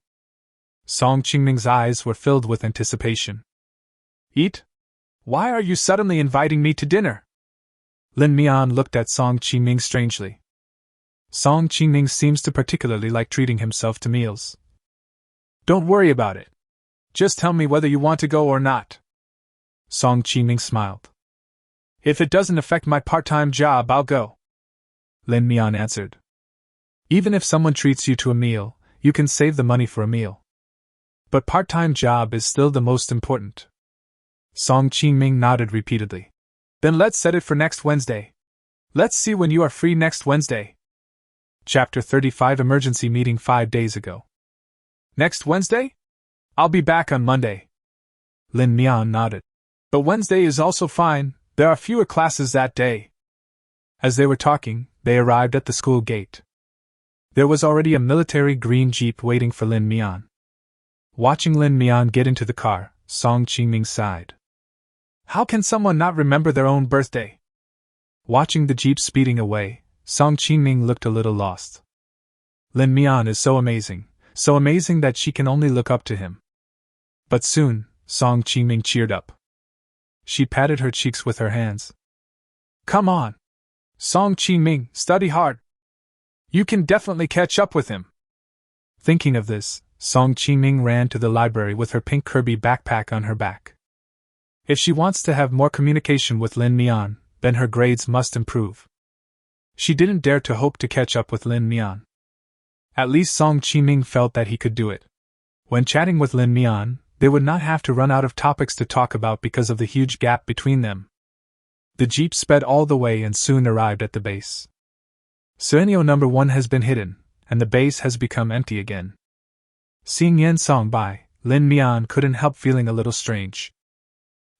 Song Qingming's eyes were filled with anticipation. Eat? Why are you suddenly inviting me to dinner? Lin Mian looked at Song Qingming strangely. Song Qingming seems to particularly like treating himself to meals. Don't worry about it. Just tell me whether you want to go or not. Song Qingming smiled. If it doesn't affect my part-time job, I'll go. Lin Mian answered. Even if someone treats you to a meal, you can save the money for a meal. But part-time job is still the most important. Song Qingming nodded repeatedly. Then let's set it for next Wednesday. Let's see when you are free next Wednesday. Chapter 35 Emergency Meeting 5 days ago. Next Wednesday? I'll be back on Monday. Lin Mian nodded. But Wednesday is also fine, there are fewer classes that day. As they were talking, they arrived at the school gate. There was already a military green jeep waiting for Lin Mian. Watching Lin Mian get into the car, Song Qingming sighed. How can someone not remember their own birthday? Watching the jeep speeding away, Song Qingming looked a little lost. Lin Mian is so amazing that she can only look up to him. But soon, Song Qingming cheered up. She patted her cheeks with her hands. Come on! Song Qingming, study hard! You can definitely catch up with him! Thinking of this, Song Qingming ran to the library with her pink Kirby backpack on her back. If she wants to have more communication with Lin Mian, then her grades must improve. She didn't dare to hope to catch up with Lin Mian. At least Song Qingming felt that he could do it. When chatting with Lin Mian, they would not have to run out of topics to talk about because of the huge gap between them. The jeep sped all the way and soon arrived at the base. Suenyo number 1 has been hidden, and the base has become empty again. Seeing Yen Songbai, Lin Mian couldn't help feeling a little strange.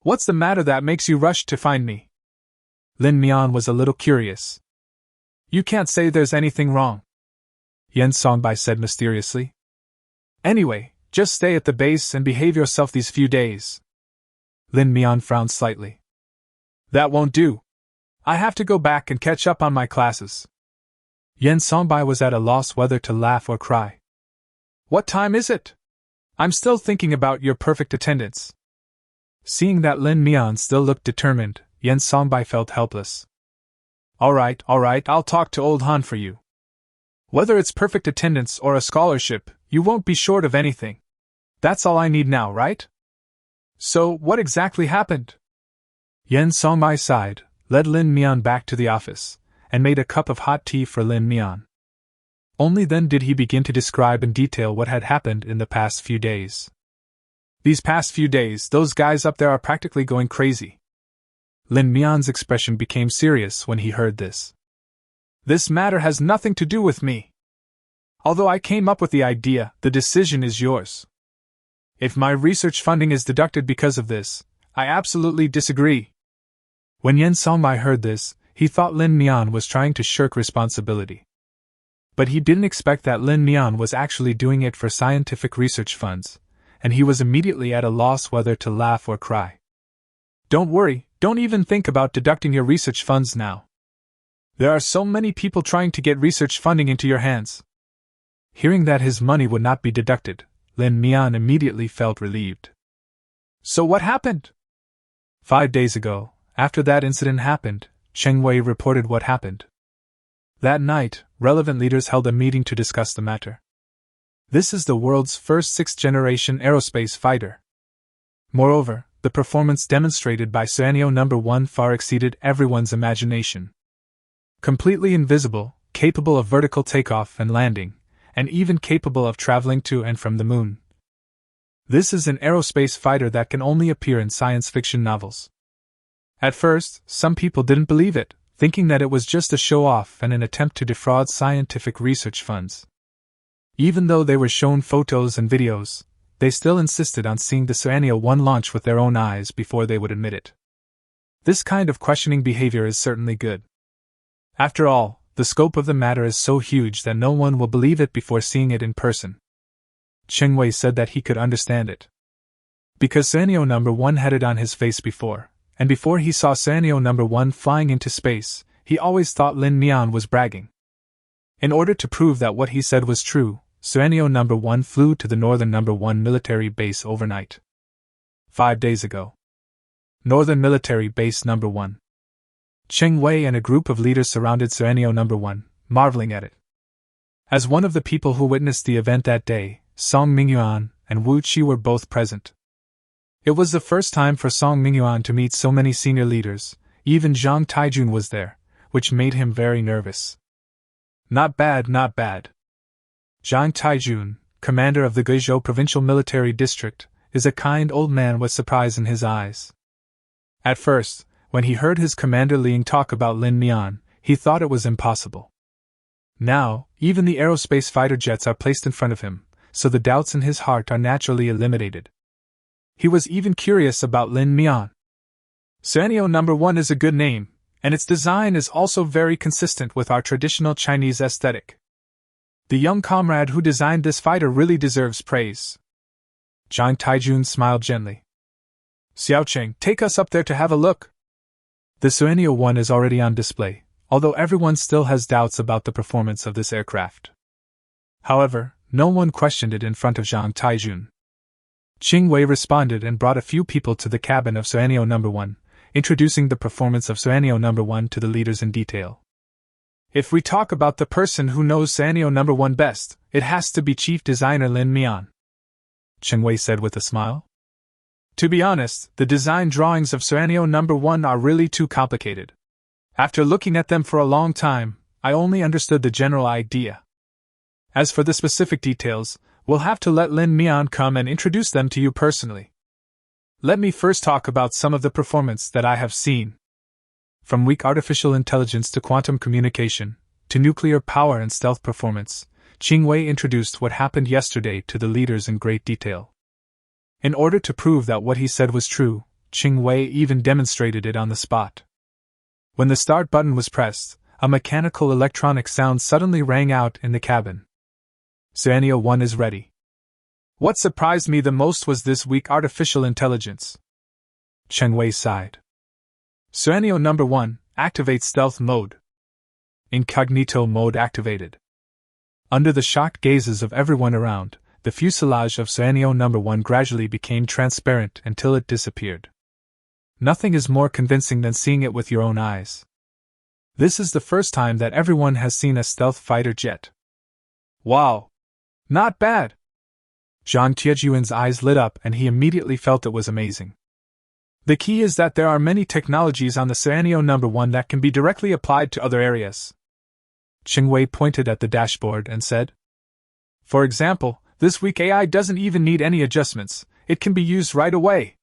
What's the matter that makes you rush to find me? Lin Mian was a little curious. You can't say there's anything wrong, Yen Songbai said mysteriously. Anyway, just stay at the base and behave yourself these few days. Lin Mian frowned slightly. That won't do. I have to go back and catch up on my classes. Yen Songbai was at a loss whether to laugh or cry. What time is it? I'm still thinking about your perfect attendance. Seeing that Lin Mian still looked determined, Yen Songbai felt helpless. All right, I'll talk to old Han for you. Whether it's perfect attendance or a scholarship, you won't be short of anything. That's all I need now, right? So, what exactly happened? Yen Songbai sighed, led Lin Mian back to the office, and made a cup of hot tea for Lin Mian. Only then did he begin to describe in detail what had happened in the past few days. These past few days, those guys up there are practically going crazy. Lin Mian's expression became serious when he heard this. This matter has nothing to do with me. Although I came up with the idea, the decision is yours. If my research funding is deducted because of this, I absolutely disagree. When Yen Songbai heard this, he thought Lin Mian was trying to shirk responsibility. But he didn't expect that Lin Mian was actually doing it for scientific research funds, and he was immediately at a loss whether to laugh or cry. Don't worry, don't even think about deducting your research funds now. There are so many people trying to get research funding into your hands. Hearing that his money would not be deducted, Lin Mian immediately felt relieved. So what happened? 5 days ago, after that incident happened, Cheng Wei reported what happened. That night, relevant leaders held a meeting to discuss the matter. This is the world's first 6th-generation aerospace fighter. Moreover, the performance demonstrated by Suenyo number 1 far exceeded everyone's imagination. Completely invisible, capable of vertical takeoff and landing, and even capable of traveling to and from the moon. This is an aerospace fighter that can only appear in science fiction novels. At first, some people didn't believe it, thinking that it was just a show-off and an attempt to defraud scientific research funds. Even though they were shown photos and videos, they still insisted on seeing the Suenyo 1 launch with their own eyes before they would admit it. This kind of questioning behavior is certainly good. After all, the scope of the matter is so huge that no one will believe it before seeing it in person. Cheng Wei said that he could understand it. Because Suenyo number 1 had it on his face before, and before he saw Suenyo number 1 flying into space, he always thought Lin Mian was bragging. In order to prove that what he said was true, Suenyo number 1 flew to the Northern number 1 military base overnight. 5 days ago. Northern military base number 1. Cheng Wei and a group of leaders surrounded Suenyo number 1, marveling at it. As one of the people who witnessed the event that day, Song Mingyuan and Wu Qi were both present. It was the first time for Song Mingyuan to meet so many senior leaders. Even Zhang Taijun was there, which made him very nervous. Not bad. Zhang Taijun, commander of the Guizhou Provincial Military District, is a kind old man with surprise in his eyes. At first, When he heard his commander Liang talk about Lin Mian, he thought it was impossible. Now, even the aerospace fighter jets are placed in front of him, so the doubts in his heart are naturally eliminated. He was even curious about Lin Mian. Suanio No. 1 is a good name, and its design is also very consistent with our traditional Chinese aesthetic. The young comrade who designed this fighter really deserves praise. Zhang Taijun smiled gently. Xiaocheng, take us up there to have a look. The Suanio 1 is already on display, although everyone still has doubts about the performance of this aircraft. However, no one questioned it in front of Zhang Taijun. Qing Wei responded and brought a few people to the cabin of Suanio No. 1, introducing the performance of Suanio No. 1 to the leaders in detail. If we talk about the person who knows Suanio No. 1 best, it has to be Chief Designer Lin Mian, Qing Wei said with a smile. To be honest, the design drawings of Suanio No. 1 are really too complicated. After looking at them for a long time, I only understood the general idea. As for the specific details, we'll have to let Lin Mian come and introduce them to you personally. Let me first talk about some of the performance that I have seen. From weak artificial intelligence to quantum communication, to nuclear power and stealth performance, Qing Wei introduced what happened yesterday to the leaders in great detail. In order to prove that what he said was true, Qing Wei even demonstrated it on the spot. When the start button was pressed, a mechanical electronic sound suddenly rang out in the cabin. Suanio 1 is ready. What surprised me the most was this weak artificial intelligence. Qing Wei sighed. Suanio No. 1, activate stealth mode. Incognito mode activated. Under the shocked gazes of everyone around, the fuselage of Suanio No. 1 gradually became transparent until it disappeared. Nothing is more convincing than seeing it with your own eyes. This is the first time that everyone has seen a stealth fighter jet. Wow! Not bad! Zhang Tiejuan's eyes lit up and he immediately felt it was amazing. The key is that there are many technologies on the Suanio No. 1 that can be directly applied to other areas. Qing Wei pointed at the dashboard and said, for example, this weak AI doesn't even need any adjustments, it can be used right away.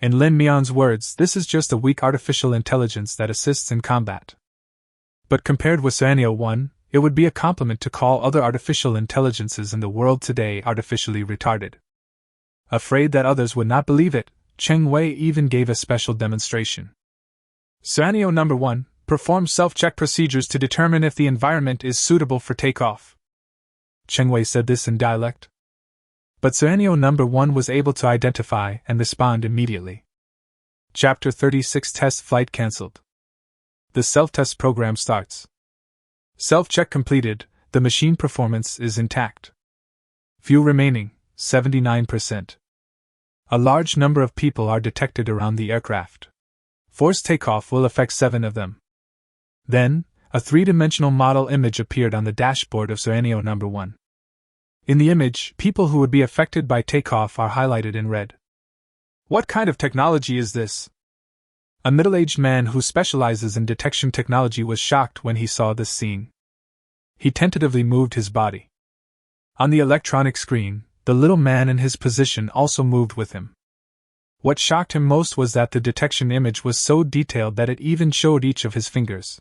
In Lin Mian's words, this is just a weak artificial intelligence that assists in combat. But compared with Suanio 1, it would be a compliment to call other artificial intelligences in the world today artificially retarded. Afraid that others would not believe it, Qing Wei even gave a special demonstration. Suanio No. 1, perform self-check procedures to determine if the environment is suitable for takeoff. Qing Wei said this in dialect. But Suanio No. 1 was able to identify and respond immediately. Chapter 36 Test Flight cancelled. The self-test program starts. Self-check completed, the machine performance is intact. Fuel remaining, 79%. A large number of people are detected around the aircraft. Forced takeoff will affect 7 of them. Then, a three-dimensional model image appeared on the dashboard of Suanio No. 1. In the image, people who would be affected by takeoff are highlighted in red. What kind of technology is this? A middle-aged man who specializes in detection technology was shocked when he saw this scene. He tentatively moved his body. On the electronic screen, the little man in his position also moved with him. What shocked him most was that the detection image was so detailed that it even showed each of his fingers.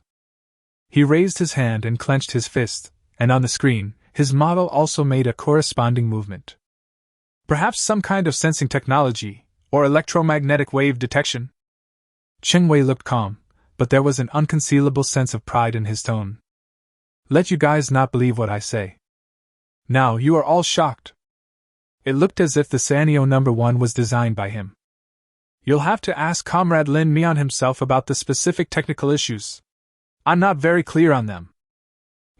He raised his hand and clenched his fist, and on the screen, his model also made a corresponding movement. Perhaps some kind of sensing technology, or electromagnetic wave detection? Qing Wei looked calm, but there was an unconcealable sense of pride in his tone. Let you guys not believe what I say. Now you are all shocked. It looked as if the Suanio No. 1 was designed by him. You'll have to ask Comrade Lin Mian himself about the specific technical issues. I'm not very clear on them.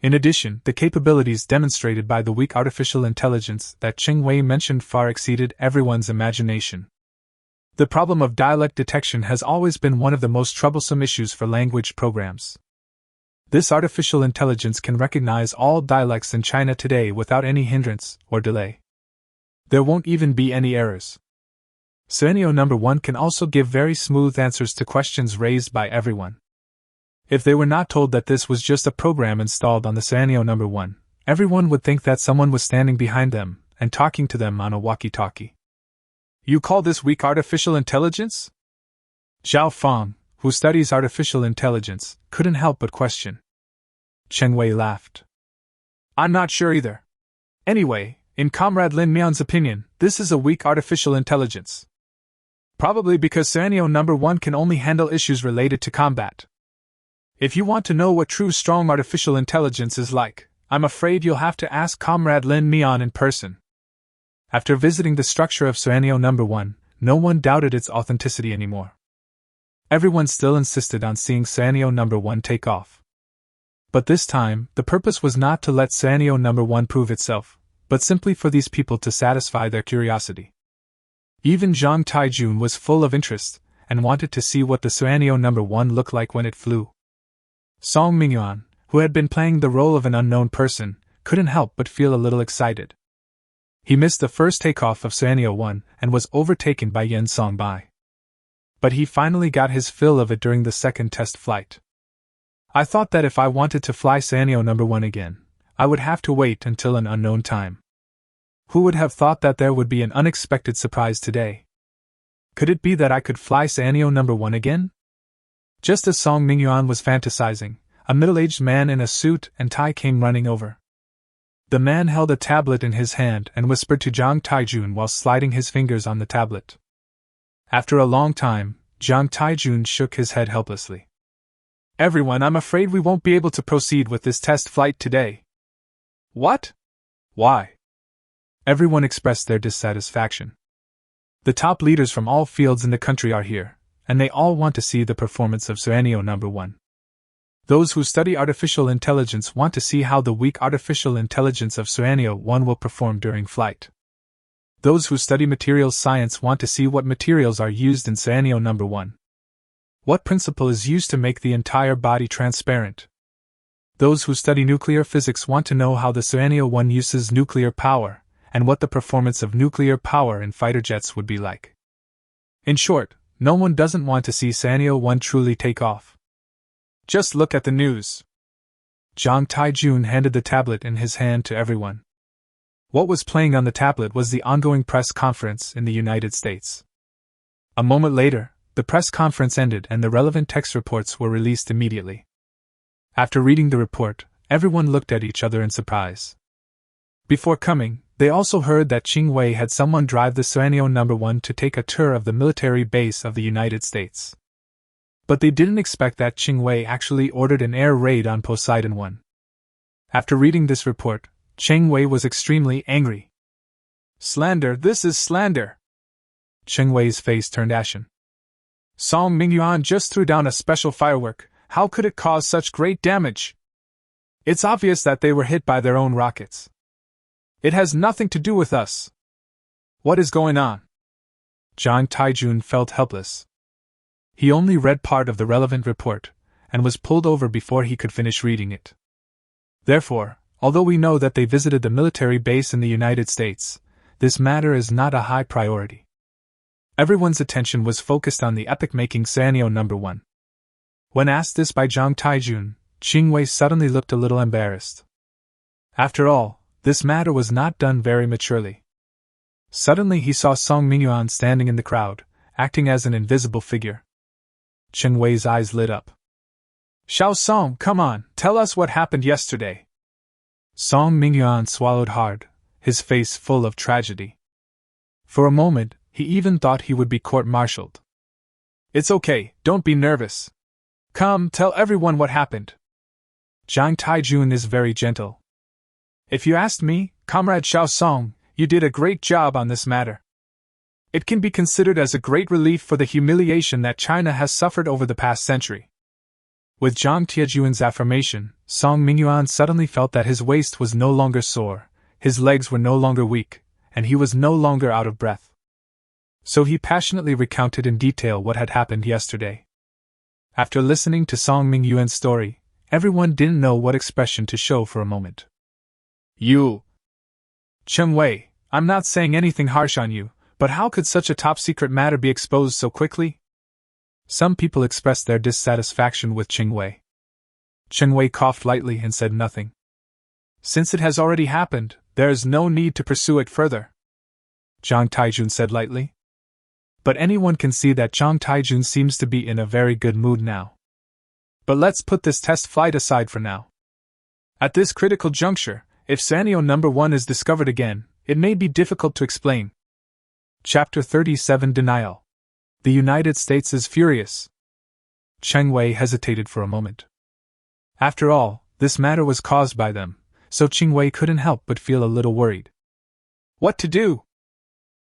In addition, the capabilities demonstrated by the weak artificial intelligence that Qing Wei mentioned far exceeded everyone's imagination. The problem of dialect detection has always been one of the most troublesome issues for language programs. This artificial intelligence can recognize all dialects in China today without any hindrance or delay. There won't even be any errors. Suanio No. 1 can also give very smooth answers to questions raised by everyone. If they were not told that this was just a program installed on the Suanio No. 1, everyone would think that someone was standing behind them and talking to them on a walkie-talkie. You call this weak artificial intelligence? Zhao Fang, who studies artificial intelligence, couldn't help but question. Cheng Wei laughed. I'm not sure either. Anyway, in Comrade Lin Mian's opinion, this is a weak artificial intelligence. Probably because Scenario number 1 can only handle issues related to combat. If you want to know what true strong artificial intelligence is like, I'm afraid you'll have to ask Comrade Lin Mian in person. After visiting the structure of Scenario number 1, no one doubted its authenticity anymore. Everyone still insisted on seeing Scenario number 1 take off. But this time, the purpose was not to let Scenario number 1 prove itself, but simply for these people to satisfy their curiosity. Even Zhang Taijun was full of interest, and wanted to see what the Scenario number 1 looked like when it flew. Song Mingyuan, who had been playing the role of an unknown person, couldn't help but feel a little excited. He missed the first takeoff of Scenario 1 and was overtaken by Yen Songbai. But he finally got his fill of it during the second test flight. I thought that if I wanted to fly Scenario number 1 again, I would have to wait until an unknown time. Who would have thought that there would be an unexpected surprise today? Could it be that I could fly Scenario number 1 again? Just as Song Mingyuan was fantasizing, a middle-aged man in a suit and tie came running over. The man held a tablet in his hand and whispered to Zhang Taijun while sliding his fingers on the tablet. After a long time, Zhang Taijun shook his head helplessly. Everyone, I'm afraid we won't be able to proceed with this test flight today. What? Why? Everyone expressed their dissatisfaction. The top leaders from all fields in the country are here, and they all want to see the performance of Scenario number 1. Those who study artificial intelligence want to see how the weak artificial intelligence of Scenario 1 will perform during flight. Those who study materials science want to see what materials are used in Scenario number 1. What principle is used to make the entire body transparent? Those who study nuclear physics want to know how the Scenario 1 uses nuclear power, and what the performance of nuclear power in fighter jets would be like. In short, no one doesn't want to see Scenario 1 truly take off. Just look at the news. Zhang Taijun handed the tablet in his hand to everyone. What was playing on the tablet was the ongoing press conference in the United States. A moment later, the press conference ended and the relevant text reports were released immediately. After reading the report, everyone looked at each other in surprise. Before coming, they also heard that Cheng Wei had someone drive the Scenario number 1 to take a tour of the military base of the United States. But they didn't expect that Cheng Wei actually ordered an air raid on Poseidon 1. After reading this report, Cheng Wei was extremely angry. Slander, this is slander! Cheng Wei's face turned ashen. Song Mingyuan just threw down a special firework, how could it cause such great damage? It's obvious that they were hit by their own rockets. It has nothing to do with us. What is going on? Zhang Taijun felt helpless. He only read part of the relevant report, and was pulled over before he could finish reading it. Therefore, although we know that they visited the military base in the United States, this matter is not a high priority. Everyone's attention was focused on the epic-making Scenario number 1. When asked this by Zhang Taijun, Cheng Wei suddenly looked a little embarrassed. After all, this matter was not done very maturely. Suddenly he saw Song Mingyuan standing in the crowd, acting as an invisible figure. Cheng Wei's eyes lit up. Xiao Song, come on, tell us what happened yesterday. Song Mingyuan swallowed hard, his face full of tragedy. For a moment, he even thought he would be court-martialed. It's okay, don't be nervous. Come, tell everyone what happened. Zhang Taijun is very gentle. If you asked me, Comrade Xiao Song, you did a great job on this matter. It can be considered as a great relief for the humiliation that China has suffered over the past century. With Zhang Taijun's affirmation, Song Mingyuan suddenly felt that his waist was no longer sore, his legs were no longer weak, and he was no longer out of breath. So he passionately recounted in detail what had happened yesterday. After listening to Song Mingyuan's story, everyone didn't know what expression to show for a moment. You! Cheng Wei, I'm not saying anything harsh on you, but how could such a top-secret matter be exposed so quickly? Some people expressed their dissatisfaction with Cheng Wei. Cheng Wei coughed lightly and said nothing. Since it has already happened, there is no need to pursue it further. Zhang Taijun said lightly. But anyone can see that Zhang Taijun seems to be in a very good mood now. But let's put this test flight aside for now. At this critical juncture, if scenario number 1 is discovered again, it may be difficult to explain. Chapter 37 Denial. The United States is furious. Cheng Wei hesitated for a moment. After all, this matter was caused by them, so Cheng Wei couldn't help but feel a little worried. What to do?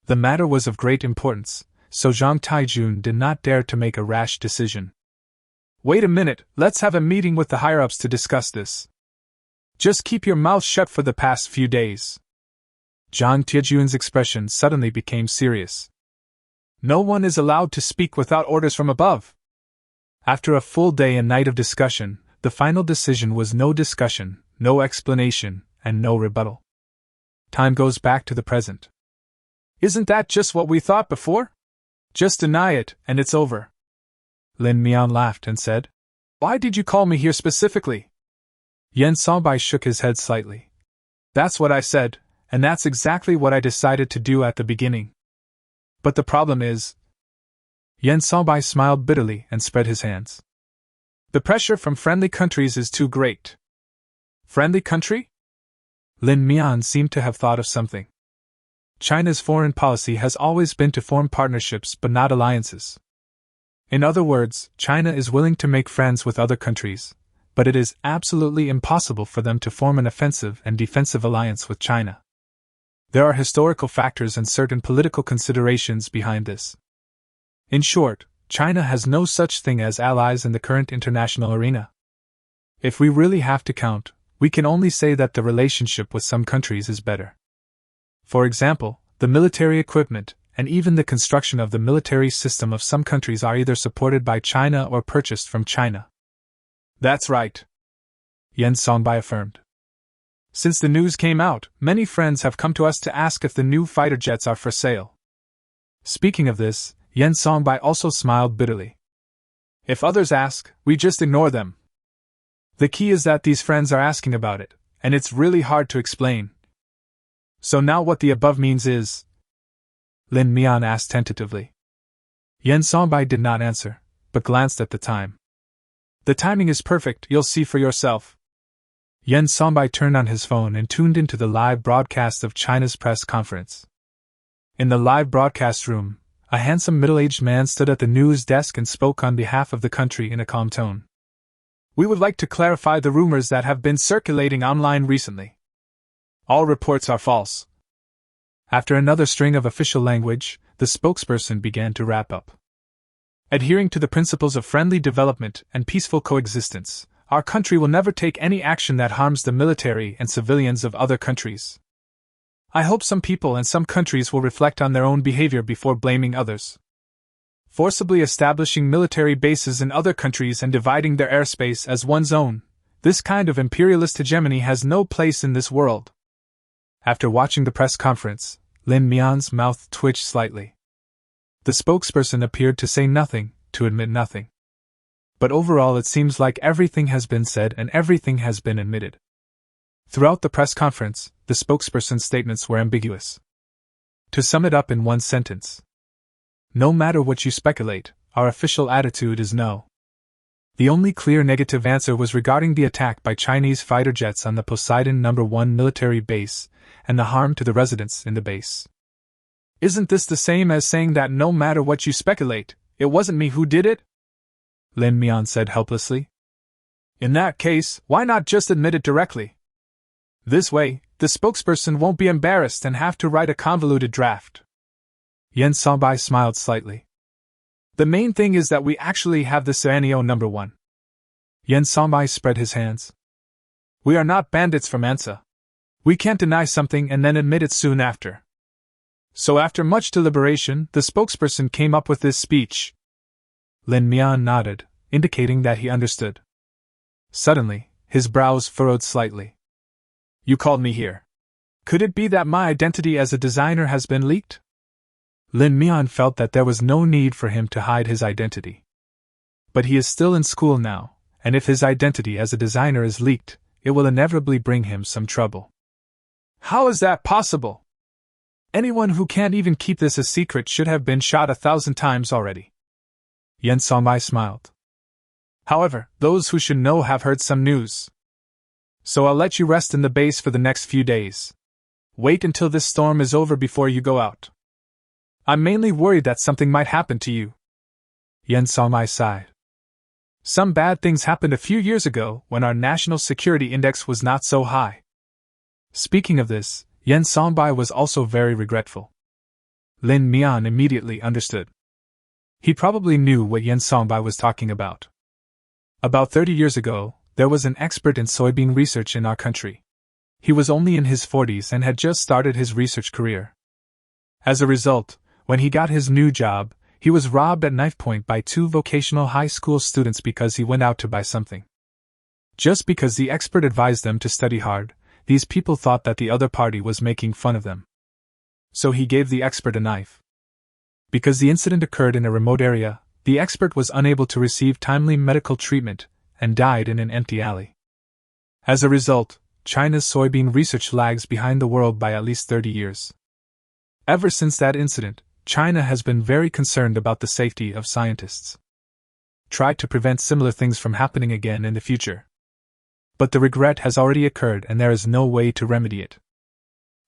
The matter was of great importance, so Zhang Taijun did not dare to make a rash decision. Wait a minute, let's have a meeting with the higher-ups to discuss this. Just keep your mouth shut for the past few days. Zhang Taijun's expression suddenly became serious. No one is allowed to speak without orders from above. After a full day and night of discussion, the final decision was no discussion, no explanation, and no rebuttal. Time goes back to the present. Isn't that just what we thought before? Just deny it, and it's over. Lin Mian laughed and said, Why did you call me here specifically? Yen Songbei shook his head slightly. That's what I said, and that's exactly what I decided to do at the beginning. But the problem is... Yen Songbei smiled bitterly and spread his hands. The pressure from friendly countries is too great. Friendly country? Lin Mian seemed to have thought of something. China's foreign policy has always been to form partnerships but not alliances. In other words, China is willing to make friends with other countries, but it is absolutely impossible for them to form an offensive and defensive alliance with China. There are historical factors and certain political considerations behind this. In short, China has no such thing as allies in the current international arena. If we really have to count, we can only say that the relationship with some countries is better. For example, the military equipment, and even the construction of the military system of some countries are either supported by China or purchased from China. That's right, Yen Songbei affirmed. Since the news came out, many friends have come to us to ask if the new fighter jets are for sale. Speaking of this, Yen Songbei also smiled bitterly. If others ask, we just ignore them. The key is that these friends are asking about it, and it's really hard to explain. So now what the above means is... Lin Mian asked tentatively. Yen Songbei did not answer, but glanced at the time. The timing is perfect, you'll see for yourself. Yen Songbei turned on his phone and tuned into the live broadcast of China's press conference. In the live broadcast room, a handsome middle-aged man stood at the news desk and spoke on behalf of the country in a calm tone. We would like to clarify the rumors that have been circulating online recently. All reports are false. After another string of official language, the spokesperson began to wrap up. Adhering to the principles of friendly development and peaceful coexistence, our country will never take any action that harms the military and civilians of other countries. I hope some people and some countries will reflect on their own behavior before blaming others. Forcibly establishing military bases in other countries and dividing their airspace as one's own, this kind of imperialist hegemony has no place in this world. After watching the press conference, Lin Mian's mouth twitched slightly. The spokesperson appeared to say nothing, to admit nothing. But overall it seems like everything has been said and everything has been admitted. Throughout the press conference, the spokesperson's statements were ambiguous. To sum it up in one sentence: no matter what you speculate, our official attitude is no. The only clear negative answer was regarding the attack by Chinese fighter jets on the Poseidon No. 1 military base, and the harm to the residents in the base. Isn't this the same as saying that no matter what you speculate, it wasn't me who did it? Lin Mian said helplessly. In that case, why not just admit it directly? This way, the spokesperson won't be embarrassed and have to write a convoluted draft. Yen Songbei smiled slightly. The main thing is that we actually have the scenario number 1. Yen Songbei spread his hands. We are not bandits from Ansa. We can't deny something and then admit it soon after. So after much deliberation, the spokesperson came up with this speech. Lin Mian nodded, indicating that he understood. Suddenly, his brows furrowed slightly. You called me here. Could it be that my identity as a designer has been leaked? Lin Mian felt that there was no need for him to hide his identity. But he is still in school now, and if his identity as a designer is leaked, it will inevitably bring him some trouble. How is that possible? Anyone who can't even keep this a secret should have been shot 1,000 times already. Yen Songbai smiled. However, those who should know have heard some news. So I'll let you rest in the base for the next few days. Wait until this storm is over before you go out. I'm mainly worried that something might happen to you. Yen Songbai sighed. Some bad things happened a few years ago when our national security index was not so high. Speaking of this, Yen Songbai was also very regretful. Lin Mian immediately understood. He probably knew what Yen Songbai was talking about. About 30 years ago, there was an expert in soybean research in our country. He was only in his 40s and had just started his research career. As a result, when he got his new job, he was robbed at knife point by 2 vocational high school students because he went out to buy something. Just because the expert advised them to study hard, these people thought that the other party was making fun of them. So he gave the expert a knife. Because the incident occurred in a remote area, the expert was unable to receive timely medical treatment and died in an empty alley. As a result, China's soybean research lags behind the world by at least 30 years. Ever since that incident, China has been very concerned about the safety of scientists. Tried to prevent similar things from happening again in the future. But the regret has already occurred and there is no way to remedy it.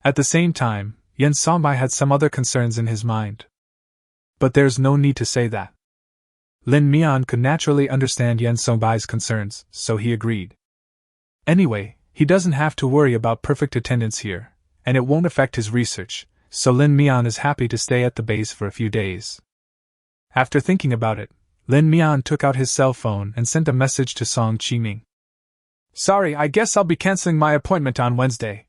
At the same time, Yen Songbai had some other concerns in his mind. But there's no need to say that. Lin Mian could naturally understand Yen Songbai's concerns, so he agreed. Anyway, he doesn't have to worry about perfect attendance here, and it won't affect his research, so Lin Mian is happy to stay at the base for a few days. After thinking about it, Lin Mian took out his cell phone and sent a message to Song Qiming. Sorry, I guess I'll be canceling my appointment on Wednesday.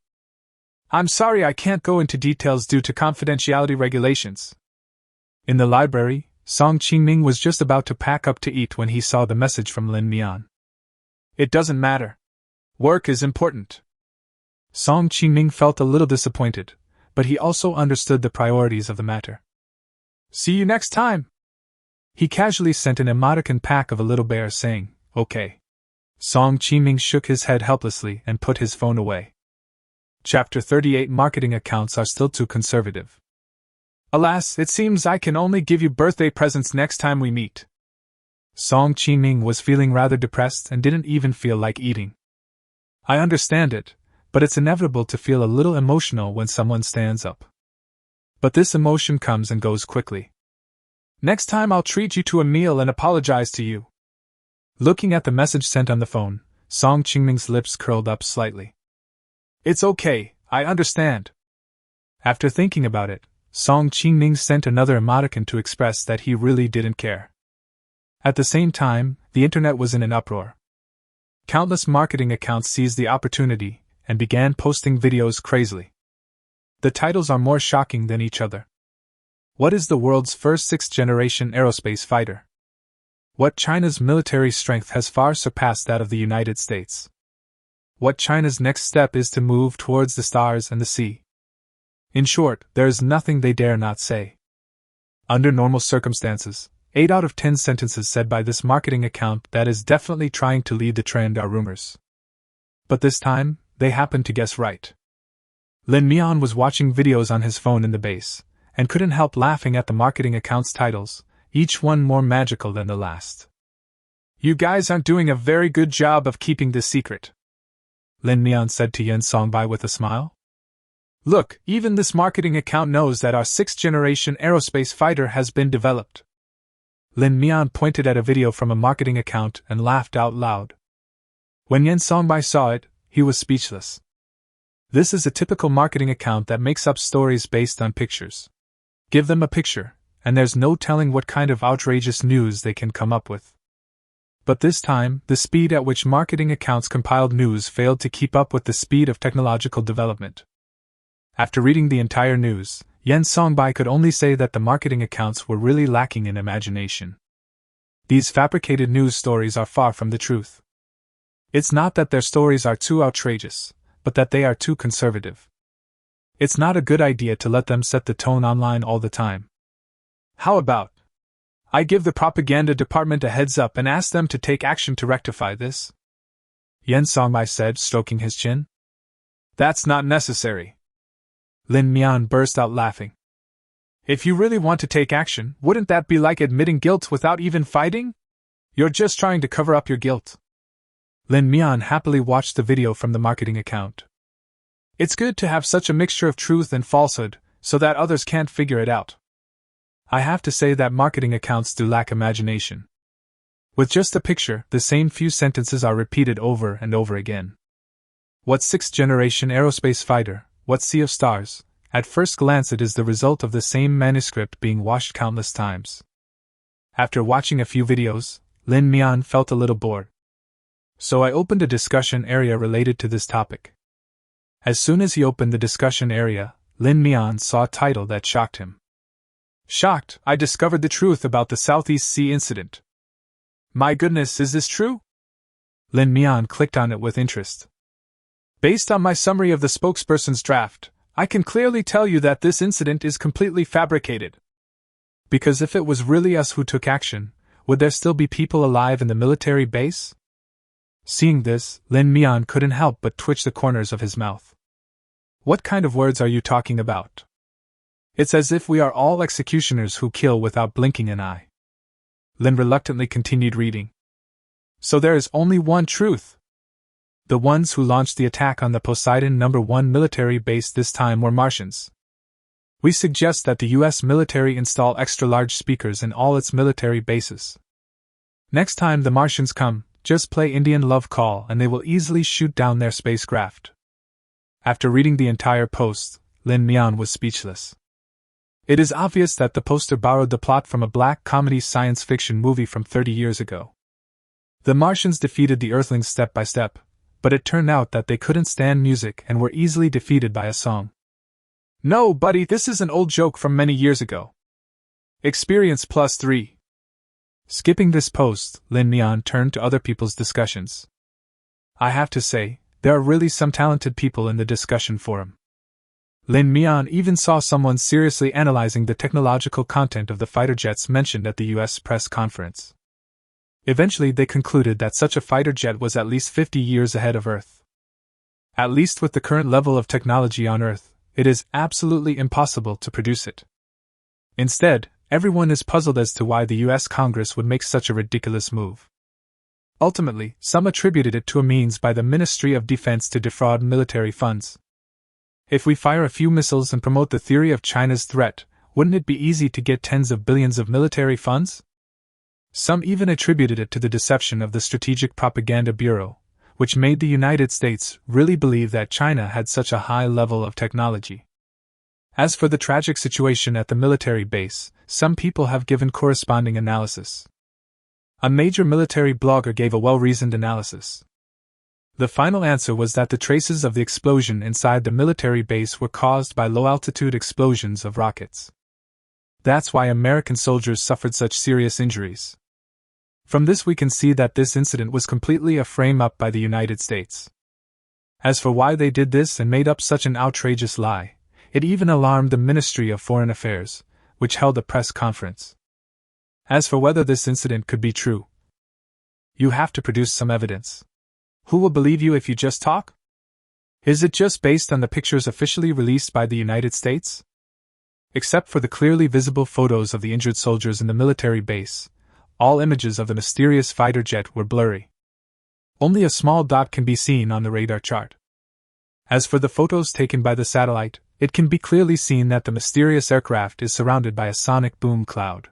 I'm sorry I can't go into details due to confidentiality regulations. In the library, Song Qiming was just about to pack up to eat when he saw the message from Lin Mian. It doesn't matter. Work is important. Song Qiming felt a little disappointed, but he also understood the priorities of the matter. See you next time. He casually sent an emoticon pack of a little bear saying, okay. Song Qiming shook his head helplessly and put his phone away. Chapter 38 Marketing accounts are still too conservative. Alas, it seems I can only give you birthday presents next time we meet. Song Qiming was feeling rather depressed and didn't even feel like eating. I understand it, but it's inevitable to feel a little emotional when someone stands up. But this emotion comes and goes quickly. Next time I'll treat you to a meal and apologize to you. Looking at the message sent on the phone, Song Qiming's lips curled up slightly. It's okay, I understand. After thinking about it, Song Qiming sent another emoticon to express that he really didn't care. At the same time, the internet was in an uproar. Countless marketing accounts seized the opportunity and began posting videos crazily. The titles are more shocking than each other. What is the world's first 6th-generation aerospace fighter? What China's military strength has far surpassed that of the United States? What China's next step is to move towards the stars and the sea? In short, there is nothing they dare not say. Under normal circumstances, 8 out of 10 sentences said by this marketing account that is definitely trying to lead the trend are rumors. But this time, they happened to guess right. Lin Mian was watching videos on his phone in the base, and couldn't help laughing at the marketing account's titles, each one more magical than the last. You guys aren't doing a very good job of keeping this secret, Lin Mian said to Yen Songbai with a smile. Look, even this marketing account knows that our 6th-generation aerospace fighter has been developed. Lin Mian pointed at a video from a marketing account and laughed out loud. When Yen Songbai saw it, he was speechless. This is a typical marketing account that makes up stories based on pictures. Give them a picture, and there's no telling what kind of outrageous news they can come up with. But this time, the speed at which marketing accounts compiled news failed to keep up with the speed of technological development. After reading the entire news, Yen Songbai could only say that the marketing accounts were really lacking in imagination. These fabricated news stories are far from the truth. It's not that their stories are too outrageous, but that they are too conservative. It's not a good idea to let them set the tone online all the time. How about I give the propaganda department a heads up and ask them to take action to rectify this? Yen Songbai said, stroking his chin. That's not necessary. Lin Mian burst out laughing. If you really want to take action, wouldn't that be like admitting guilt without even fighting? You're just trying to cover up your guilt. Lin Mian happily watched the video from the marketing account. It's good to have such a mixture of truth and falsehood, so that others can't figure it out. I have to say that marketing accounts do lack imagination. With just a picture, the same few sentences are repeated over and over again. What sixth-generation aerospace fighter? What sea of stars? At first glance it is the result of the same manuscript being washed countless times. After watching a few videos, Lin Mian felt a little bored. So I opened a discussion area related to this topic. As soon as he opened the discussion area, Lin Mian saw a title that shocked him. Shocked, I discovered the truth about the Southeast Sea incident. My goodness, is this true? Lin Mian clicked on it with interest. Based on my summary of the spokesperson's draft, I can clearly tell you that this incident is completely fabricated. Because if it was really us who took action, would there still be people alive in the military base? Seeing this, Lin Mian couldn't help but twitch the corners of his mouth. What kind of words are you talking about? It's as if we are all executioners who kill without blinking an eye. Lin reluctantly continued reading. So there is only one truth. The ones who launched the attack on the Poseidon No. 1 military base this time were Martians. We suggest that the US military install extra-large speakers in all its military bases. Next time the Martians come, just play Indian Love Call and they will easily shoot down their spacecraft. After reading the entire post, Lin Mian was speechless. It is obvious that the poster borrowed the plot from a black comedy science fiction movie from 30 years ago. The Martians defeated the Earthlings step by step, but it turned out that they couldn't stand music and were easily defeated by a song. No, buddy, this is an old joke from many years ago. Experience +3. Skipping this post, Lin Mian turned to other people's discussions. I have to say, there are really some talented people in the discussion forum. Lin Mian even saw someone seriously analyzing the technological content of the fighter jets mentioned at the US press conference. Eventually they concluded that such a fighter jet was at least 50 years ahead of Earth. At least with the current level of technology on Earth, it is absolutely impossible to produce it. Instead, everyone is puzzled as to why the US Congress would make such a ridiculous move. Ultimately, some attributed it to a means by the Ministry of Defense to defraud military funds. If we fire a few missiles and promote the theory of China's threat, wouldn't it be easy to get tens of billions of military funds? Some even attributed it to the deception of the Strategic Propaganda Bureau, which made the United States really believe that China had such a high level of technology. As for the tragic situation at the military base, some people have given corresponding analysis. A major military blogger gave a well-reasoned analysis. The final answer was that the traces of the explosion inside the military base were caused by low-altitude explosions of rockets. That's why American soldiers suffered such serious injuries. From this we can see that this incident was completely a frame-up by the United States. As for why they did this and made up such an outrageous lie, it even alarmed the Ministry of Foreign Affairs, which held a press conference. As for whether this incident could be true, you have to produce some evidence. Who will believe you if you just talk? Is it just based on the pictures officially released by the United States? Except for the clearly visible photos of the injured soldiers in the military base, all images of the mysterious fighter jet were blurry. Only a small dot can be seen on the radar chart. As for the photos taken by the satellite, it can be clearly seen that the mysterious aircraft is surrounded by a sonic boom cloud.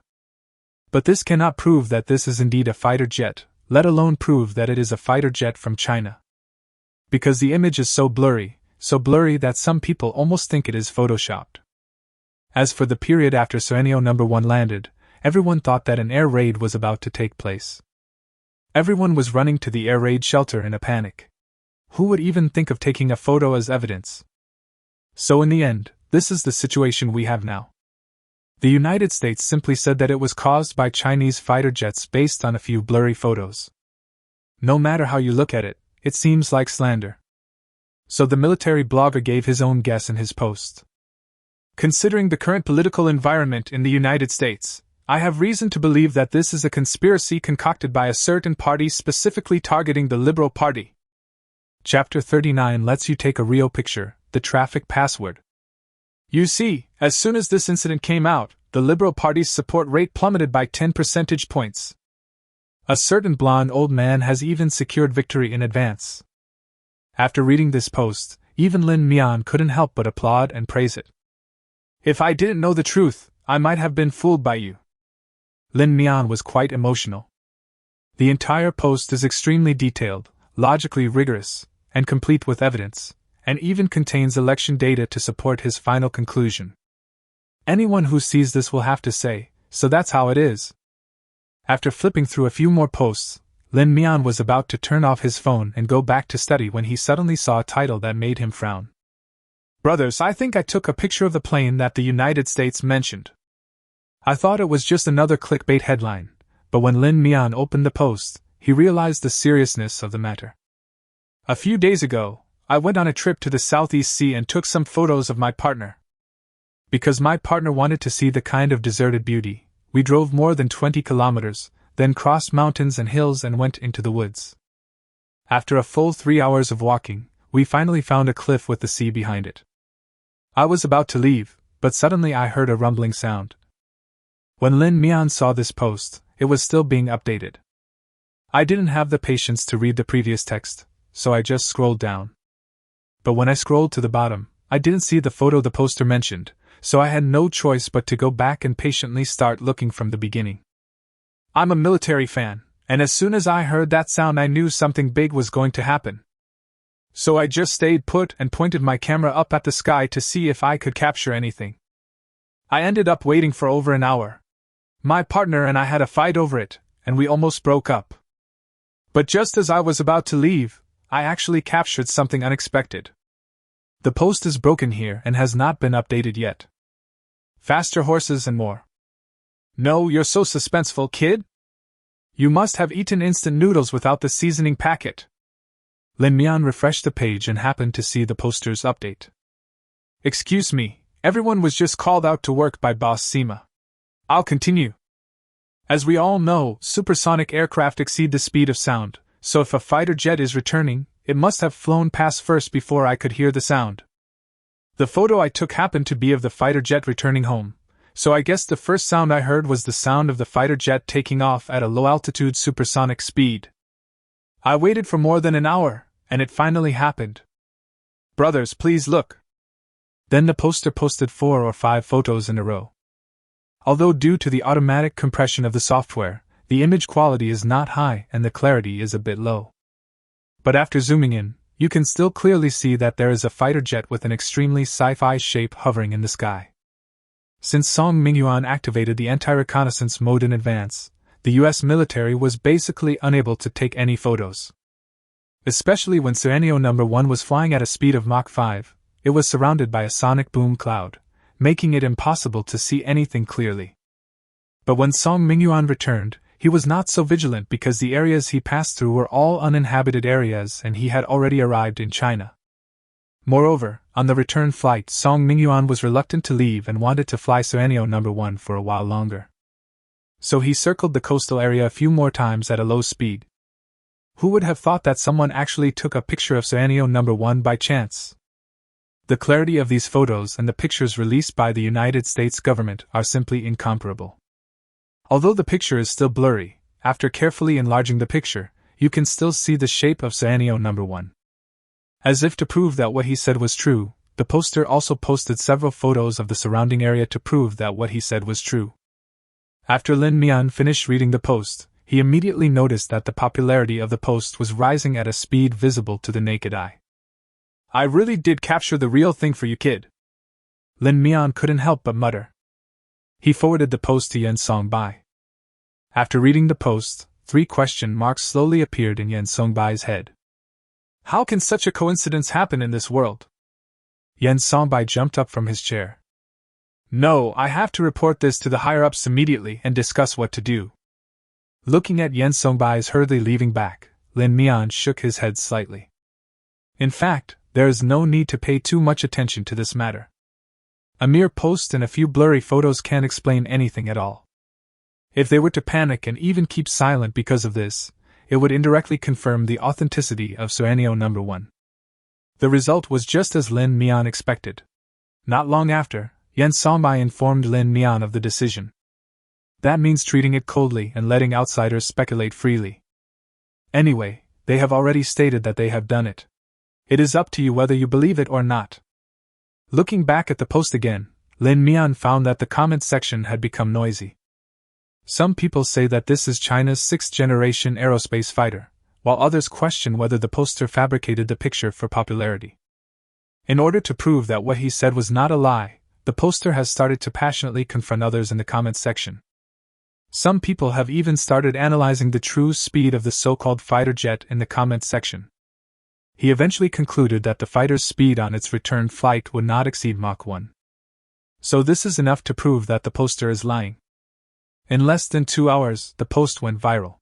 But this cannot prove that this is indeed a fighter jet, let alone prove that it is a fighter jet from China. Because the image is so blurry that some people almost think it is photoshopped. As for the period after Serenio No. 1 landed, everyone thought that an air raid was about to take place. Everyone was running to the air raid shelter in a panic. Who would even think of taking a photo as evidence? So in the end, this is the situation we have now. The United States simply said that it was caused by Chinese fighter jets based on a few blurry photos. No matter how you look at it, it seems like slander. So the military blogger gave his own guess in his post. Considering the current political environment in the United States, I have reason to believe that this is a conspiracy concocted by a certain party specifically targeting the Liberal Party. Chapter 39 lets you take a real picture, the traffic password. You see, as soon as this incident came out, the Liberal Party's support rate plummeted by 10 percentage points. A certain blonde old man has even secured victory in advance. After reading this post, even Lin Mian couldn't help but applaud and praise it. If I didn't know the truth, I might have been fooled by you. Lin Mian was quite emotional. The entire post is extremely detailed, logically rigorous, and complete with evidence, and even contains election data to support his final conclusion. Anyone who sees this will have to say, so that's how it is. After flipping through a few more posts, Lin Mian was about to turn off his phone and go back to study when he suddenly saw a title that made him frown. Brothers, I think I took a picture of the plane that the United States mentioned. I thought it was just another clickbait headline, but when Lin Mian opened the post, he realized the seriousness of the matter. A few days ago, I went on a trip to the Southeast Sea and took some photos of my partner. Because my partner wanted to see the kind of deserted beauty, we drove more than 20 kilometers, then crossed mountains and hills and went into the woods. After a full 3 hours of walking, we finally found a cliff with the sea behind it. I was about to leave, but suddenly I heard a rumbling sound. When Lin Mian saw this post, it was still being updated. I didn't have the patience to read the previous text, so I just scrolled down. But when I scrolled to the bottom, I didn't see the photo the poster mentioned, so I had no choice but to go back and patiently start looking from the beginning. I'm a military fan, and as soon as I heard that sound I knew something big was going to happen. So I just stayed put and pointed my camera up at the sky to see if I could capture anything. I ended up waiting for over an hour. My partner and I had a fight over it, and we almost broke up. But just as I was about to leave, I actually captured something unexpected. The post is broken here and has not been updated yet. Faster horses and more. No, you're so suspenseful, kid? You must have eaten instant noodles without the seasoning packet. Lin Mian refreshed the page and happened to see the poster's update. Excuse me, everyone was just called out to work by Boss Sima. I'll continue. As we all know, supersonic aircraft exceed the speed of sound, so if a fighter jet is returning, it must have flown past first before I could hear the sound. The photo I took happened to be of the fighter jet returning home, so I guess the first sound I heard was the sound of the fighter jet taking off at a low-altitude supersonic speed. I waited for more than an hour, and it finally happened. Brothers, please look. Then the poster posted 4 or 5 photos in a row. Although due to the automatic compression of the software, the image quality is not high and the clarity is a bit low. But after zooming in, you can still clearly see that there is a fighter jet with an extremely sci-fi shape hovering in the sky. Since Song Mingyuan activated the anti-reconnaissance mode in advance, the US military was basically unable to take any photos. Especially when Suanio No. 1 was flying at a speed of Mach 5, it was surrounded by a sonic boom cloud, making it impossible to see anything clearly. But when Song Mingyuan returned, he was not so vigilant because the areas he passed through were all uninhabited areas and he had already arrived in China. Moreover, on the return flight, Song Mingyuan was reluctant to leave and wanted to fly Suanio No. 1 for a while longer. So he circled the coastal area a few more times at a low speed. Who would have thought that someone actually took a picture of Suanio No. 1 by chance? The clarity of these photos and the pictures released by the United States government are simply incomparable. Although the picture is still blurry, after carefully enlarging the picture, you can still see the shape of Suanio No. 1. As if to prove that what he said was true, the poster also posted several photos of the surrounding area to prove that what he said was true. After Lin Mian finished reading the post, he immediately noticed that the popularity of the post was rising at a speed visible to the naked eye. I really did capture the real thing for you, kid. Lin Mian couldn't help but mutter. He forwarded the post to Yen Songbai's. After reading the post, 3 question marks slowly appeared in Yen Songbai's head. How can such a coincidence happen in this world? Yen Songbais jumped up from his chair. No, I have to report this to the higher-ups immediately and discuss what to do. Looking at Yen Songbai's hurriedly leaving back, Lin Mian shook his head slightly. In fact, there is no need to pay too much attention to this matter. A mere post and a few blurry photos can't explain anything at all. If they were to panic and even keep silent because of this, it would indirectly confirm the authenticity of Suanio No. 1. The result was just as Lin Mian expected. Not long after, Yen Songbei informed Lin Mian of the decision. That means treating it coldly and letting outsiders speculate freely. Anyway, they have already stated that they have done it. It is up to you whether you believe it or not. Looking back at the post again, Lin Mian found that the comment section had become noisy. Some people say that this is China's 6th-generation aerospace fighter, while others question whether the poster fabricated the picture for popularity. In order to prove that what he said was not a lie, the poster has started to passionately confront others in the comment section. Some people have even started analyzing the true speed of the so-called fighter jet in the comment section. He eventually concluded that the fighter's speed on its return flight would not exceed Mach 1. So this is enough to prove that the poster is lying. In less than 2 hours, the post went viral.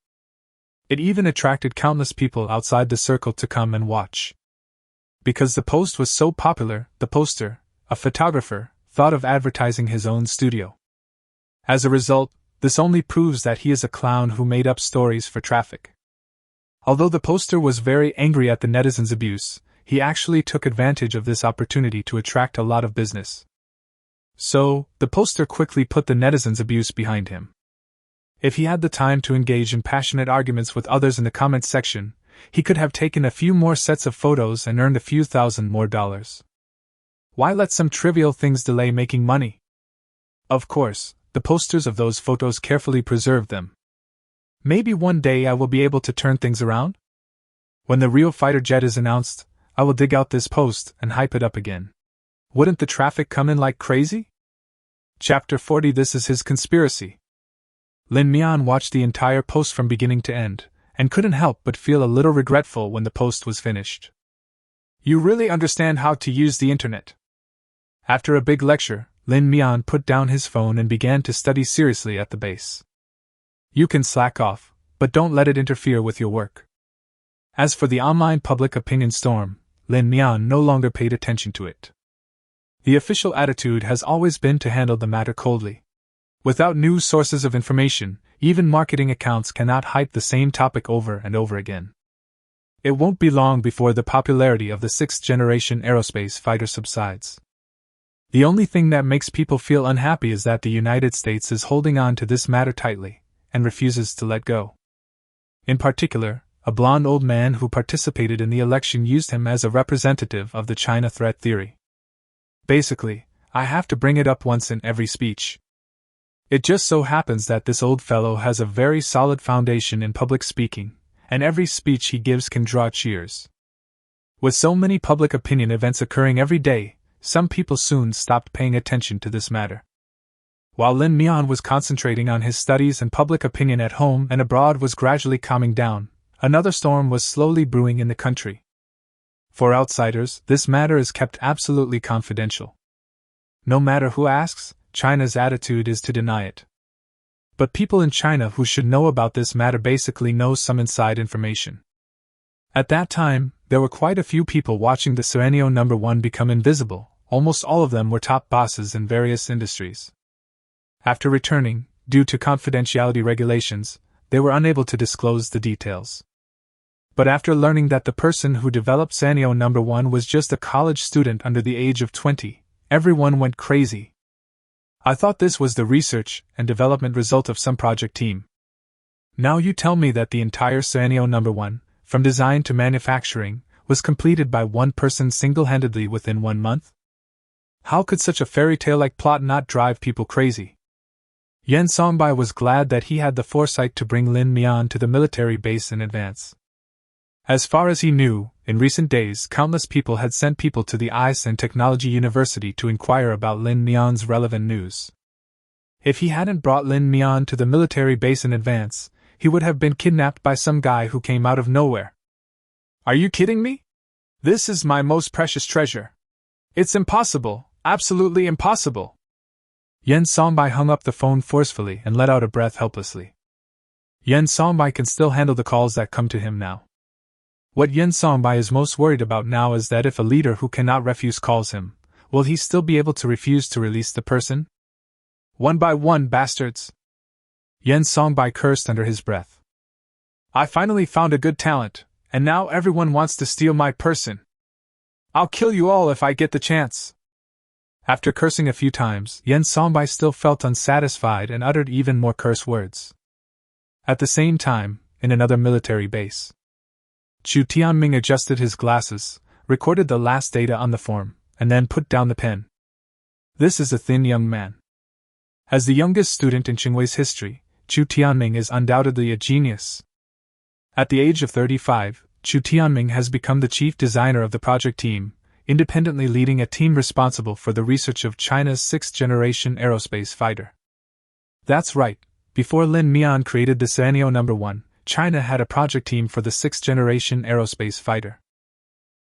It even attracted countless people outside the circle to come and watch. Because the post was so popular, the poster, a photographer, thought of advertising his own studio. As a result, this only proves that he is a clown who made up stories for traffic. Although the poster was very angry at the netizens' abuse, he actually took advantage of this opportunity to attract a lot of business. So, the poster quickly put the netizens' abuse behind him. If he had the time to engage in passionate arguments with others in the comments section, he could have taken a few more sets of photos and earned a few $1,000 more. Why let some trivial things delay making money? Of course, the posters of those photos carefully preserved them. Maybe one day I will be able to turn things around? When the real fighter jet is announced, I will dig out this post and hype it up again. Wouldn't the traffic come in like crazy? Chapter 40. This is his conspiracy. Lin Mian watched the entire post from beginning to end, and couldn't help but feel a little regretful when the post was finished. You really understand how to use the internet. After a big lecture, Lin Mian put down his phone and began to study seriously at the base. You can slack off, but don't let it interfere with your work. As for the online public opinion storm, Lin Mian no longer paid attention to it. The official attitude has always been to handle the matter coldly. Without new sources of information, even marketing accounts cannot hype the same topic over and over again. It won't be long before the popularity of the 6th-generation aerospace fighter subsides. The only thing that makes people feel unhappy is that the United States is holding on to this matter tightly, and refuses to let go. In particular, a blonde old man who participated in the election used him as a representative of the China threat theory. Basically, I have to bring it up once in every speech. It just so happens that this old fellow has a very solid foundation in public speaking, and every speech he gives can draw cheers. With so many public opinion events occurring every day, some people soon stopped paying attention to this matter. While Lin Mian was concentrating on his studies and public opinion at home and abroad was gradually calming down, another storm was slowly brewing in the country. For outsiders, this matter is kept absolutely confidential. No matter who asks, China's attitude is to deny it. But people in China who should know about this matter basically know some inside information. At that time, there were quite a few people watching the Suanio No. 1 become invisible. Almost all of them were top bosses in various industries. After returning, due to confidentiality regulations, they were unable to disclose the details. But after learning that the person who developed Suanio No. 1 was just a college student under the age of 20, everyone went crazy. I thought this was the research and development result of some project team. Now you tell me that the entire Suanio No. 1, from design to manufacturing, was completed by one person single-handedly within 1 month? How could such a fairy tale-like plot not drive people crazy? Yen Songbei was glad that he had the foresight to bring Lin Mian to the military base in advance. As far as he knew, in recent days countless people had sent people to the ICE and Technology University to inquire about Lin Mian's relevant news. If he hadn't brought Lin Mian to the military base in advance, he would have been kidnapped by some guy who came out of nowhere. Are you kidding me? This is my most precious treasure. It's impossible, absolutely impossible. Yen Songbei hung up the phone forcefully and let out a breath helplessly. Yen Songbei can still handle the calls that come to him now. What Yen Songbei is most worried about now is that if a leader who cannot refuse calls him, will he still be able to refuse to release the person? One by one, bastards! Yen Songbei cursed under his breath. I finally found a good talent, and now everyone wants to steal my person. I'll kill you all if I get the chance. After cursing a few times, Yen Songbei still felt unsatisfied and uttered even more curse words. At the same time, in another military base, Chu Tianming adjusted his glasses, recorded the last data on the form, and then put down the pen. This is a thin young man. As the youngest student in Qingwei's history, Chu Tianming is undoubtedly a genius. At the age of 35, Chu Tianming has become the chief designer of the project team, independently leading a team responsible for the research of China's sixth-generation aerospace fighter. That's right, before Lin Mian created the Sanyo No. 1, China had a project team for the sixth-generation aerospace fighter.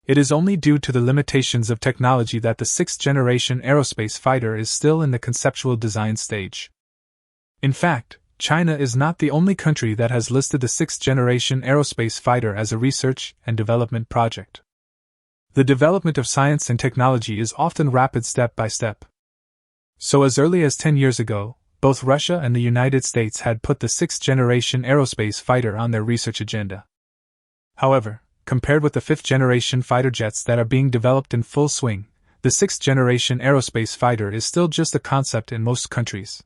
It is only due to the limitations of technology that the sixth-generation aerospace fighter is still in the conceptual design stage. In fact, China is not the only country that has listed the sixth-generation aerospace fighter as a research and development project. The development of science and technology is often rapid step by step. So as early as 10 years ago, both Russia and the United States had put the sixth-generation aerospace fighter on their research agenda. However, compared with the fifth-generation fighter jets that are being developed in full swing, the sixth-generation aerospace fighter is still just a concept in most countries.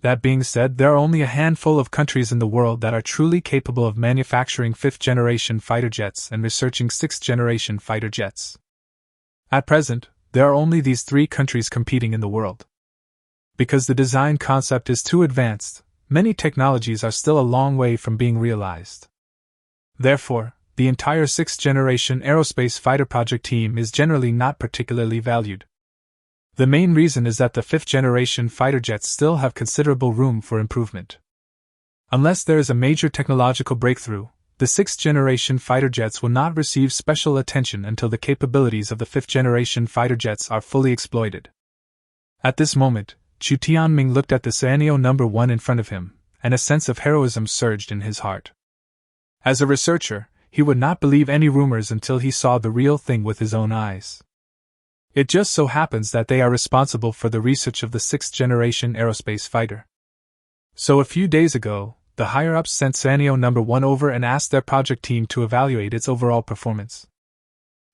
That being said, there are only a handful of countries in the world that are truly capable of manufacturing fifth-generation fighter jets and researching sixth-generation fighter jets. At present, there are only these 3 countries competing in the world. Because the design concept is too advanced, many technologies are still a long way from being realized. Therefore, the entire sixth-generation aerospace fighter project team is generally not particularly valued. The main reason is that the fifth-generation fighter jets still have considerable room for improvement. Unless there is a major technological breakthrough, the sixth-generation fighter jets will not receive special attention until the capabilities of the fifth-generation fighter jets are fully exploited. At this moment, Chu Tianming looked at the Sanyo No. 1 in front of him, and a sense of heroism surged in his heart. As a researcher, he would not believe any rumors until he saw the real thing with his own eyes. It just so happens that they are responsible for the research of the sixth-generation aerospace fighter. So a few days ago, the higher-ups sent Sanyo No. 1 over and asked their project team to evaluate its overall performance.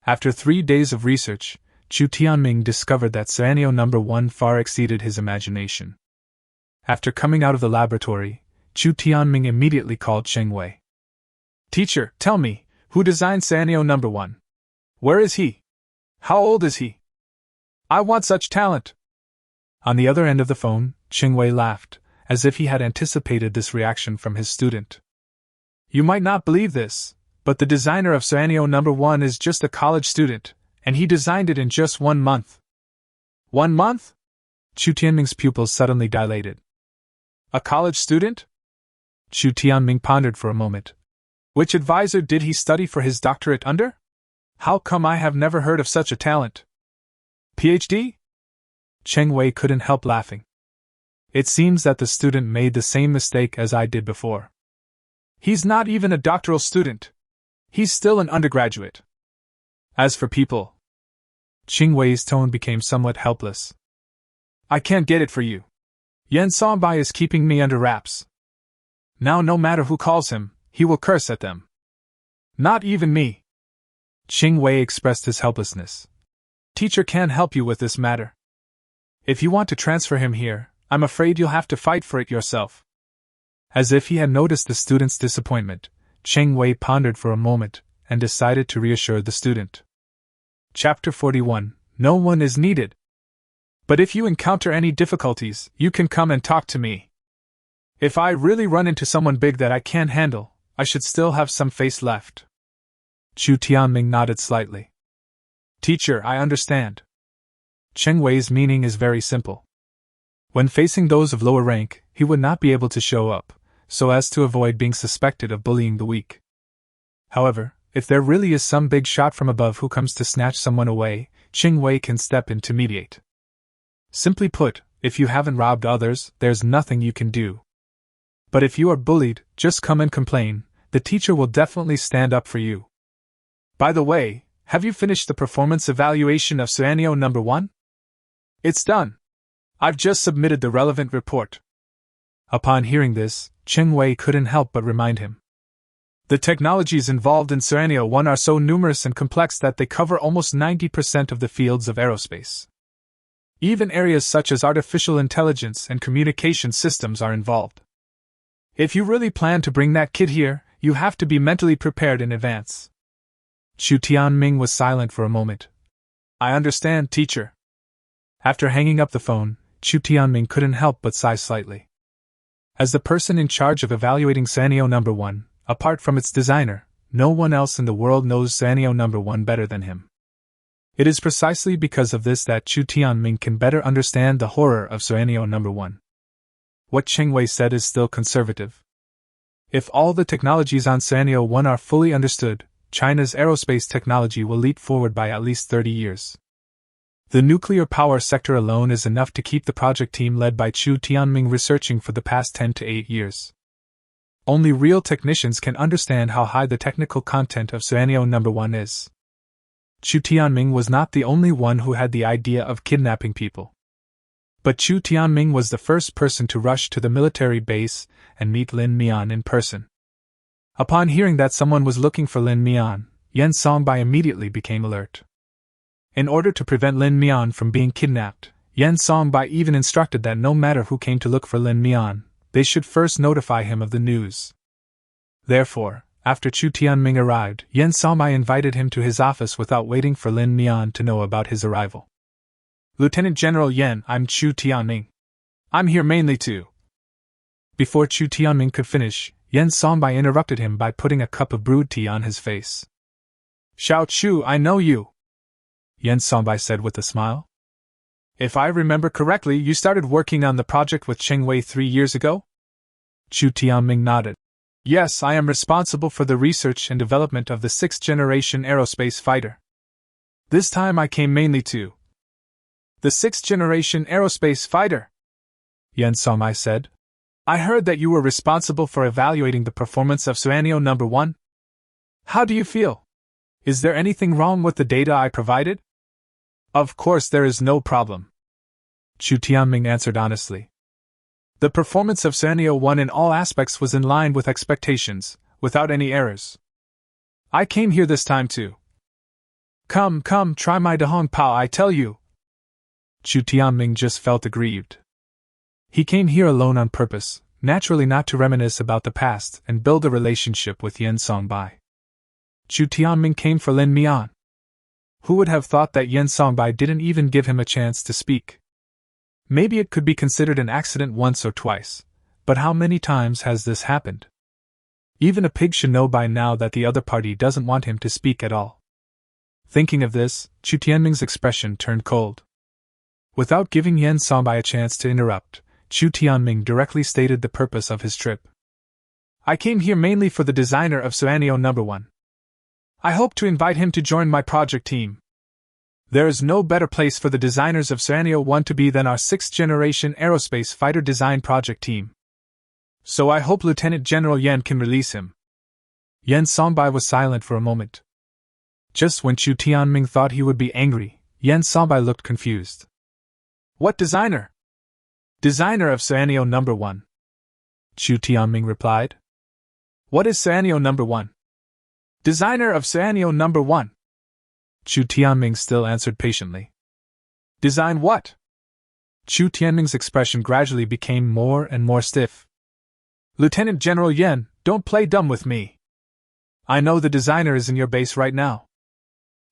After 3 days of research, Chu Tianming discovered that Sanyo No. 1 far exceeded his imagination. After coming out of the laboratory, Chu Tianming immediately called Cheng Wei. "Teacher, tell me, who designed Sanyo No. 1? Where is he? How old is he? I want such talent." On the other end of the phone, Cheng Wei laughed, as if he had anticipated this reaction from his student. "You might not believe this, but the designer of Sanyo No. 1 is just a college student, and he designed it in just 1 month. 1 month? Chu Tianming's pupils suddenly dilated. A college student? Chu Tianming pondered for a moment. Which advisor did he study for his doctorate under? How come I have never heard of such a talent? PhD? Cheng Wei couldn't help laughing. It seems that the student made the same mistake as I did before. He's not even a doctoral student. He's still an undergraduate. As for people... Cheng Wei's tone became somewhat helpless. I can't get it for you. Yen Songbei is keeping me under wraps. Now no matter who calls him, he will curse at them. Not even me. Cheng Wei expressed his helplessness. Teacher can't help you with this matter. If you want to transfer him here, I'm afraid you'll have to fight for it yourself. As if he had noticed the student's disappointment, Cheng Wei pondered for a moment and decided to reassure the student. Chapter 41. No one is needed. But if you encounter any difficulties, you can come and talk to me. If I really run into someone big that I can't handle, I should still have some face left. Chu Tianming nodded slightly. Teacher, I understand. Cheng Wei's meaning is very simple. When facing those of lower rank, he would not be able to show up, so as to avoid being suspected of bullying the weak. However, if there really is some big shot from above who comes to snatch someone away, Cheng Wei can step in to mediate. Simply put, if you haven't robbed others, there's nothing you can do. But if you are bullied, just come and complain, the teacher will definitely stand up for you. By the way, have you finished the performance evaluation of Sanyo No. 1? It's done. I've just submitted the relevant report. Upon hearing this, Cheng Wei couldn't help but remind him. The technologies involved in Sanyo 1 are so numerous and complex that they cover almost 90% of the fields of aerospace. Even areas such as artificial intelligence and communication systems are involved. If you really plan to bring that kid here, you have to be mentally prepared in advance. Chu Tianming was silent for a moment. I understand, teacher. After hanging up the phone, Chu Tianming couldn't help but sigh slightly. As the person in charge of evaluating Sanyo No. 1, apart from its designer, no one else in the world knows Sanyo No. 1 better than him. It is precisely because of this that Chu Tianming can better understand the horror of Sanyo No. 1. What Cheng Wei said is still conservative. If all the technologies on Sanyo 1 are fully understood, China's aerospace technology will leap forward by at least 30 years. The nuclear power sector alone is enough to keep the project team led by Chu Tianming researching for the past 10 to 8 years. Only real technicians can understand how high the technical content of Sanyo No. 1 is. Chu Tianming was not the only one who had the idea of kidnapping people. But Chu Tianming was the first person to rush to the military base and meet Lin Mian in person. Upon hearing that someone was looking for Lin Mian, Yen Songbai immediately became alert. In order to prevent Lin Mian from being kidnapped, Yen Songbai even instructed that no matter who came to look for Lin Mian, they should first notify him of the news. Therefore, after Chu Tianming arrived, Yen Songbai invited him to his office without waiting for Lin Mian to know about his arrival. Lieutenant General Yen, I'm Chu Tianming. I'm here mainly to... Before Chu Tianming could finish, Yen Songbai interrupted him by putting a cup of brewed tea on his face. Xiao Chu, I know you, Yen Songbai said with a smile. If I remember correctly, you started working on the project with Cheng Wei 3 years ago? Chu Tianming nodded. Yes, I am responsible for the research and development of the 6th-generation aerospace fighter. This time I came mainly to... The 6th-generation aerospace fighter, Yen Songbai said. I heard that you were responsible for evaluating the performance of Sanyo No. 1. How do you feel? Is there anything wrong with the data I provided? Of course there is no problem, Chu Tianming answered honestly. The performance of Sanyo 1 in all aspects was in line with expectations, without any errors. I came here this time too. Come, try my Dahong Pao, I tell you. Chu Tianming just felt aggrieved. He came here alone on purpose, naturally not to reminisce about the past and build a relationship with Yen Songbai. Chu Tianming came for Lin Mian. Who would have thought that Yen Songbai didn't even give him a chance to speak? Maybe it could be considered an accident once or twice, but how many times has this happened? Even a pig should know by now that the other party doesn't want him to speak at all. Thinking of this, Chu Tianming's expression turned cold. Without giving Yen Songbai a chance to interrupt, Chu Tianming directly stated the purpose of his trip. I came here mainly for the designer of Sanyo No. 1. I hope to invite him to join my project team. There is no better place for the designers of Sanyo 1 to be than our 6th-generation aerospace fighter design project team. So I hope Lieutenant General Yen can release him. Yen Songbai was silent for a moment. Just when Chu Tianming thought he would be angry, Yen Songbai looked confused. What designer? Designer of Sanyo No. 1. Chu Tianming replied. What is Sanyo No. 1? Designer of Sanyo No. 1. Chu Tianming still answered patiently. Design what? Chu Tianming's expression gradually became more and more stiff. Lieutenant General Yen, don't play dumb with me. I know the designer is in your base right now.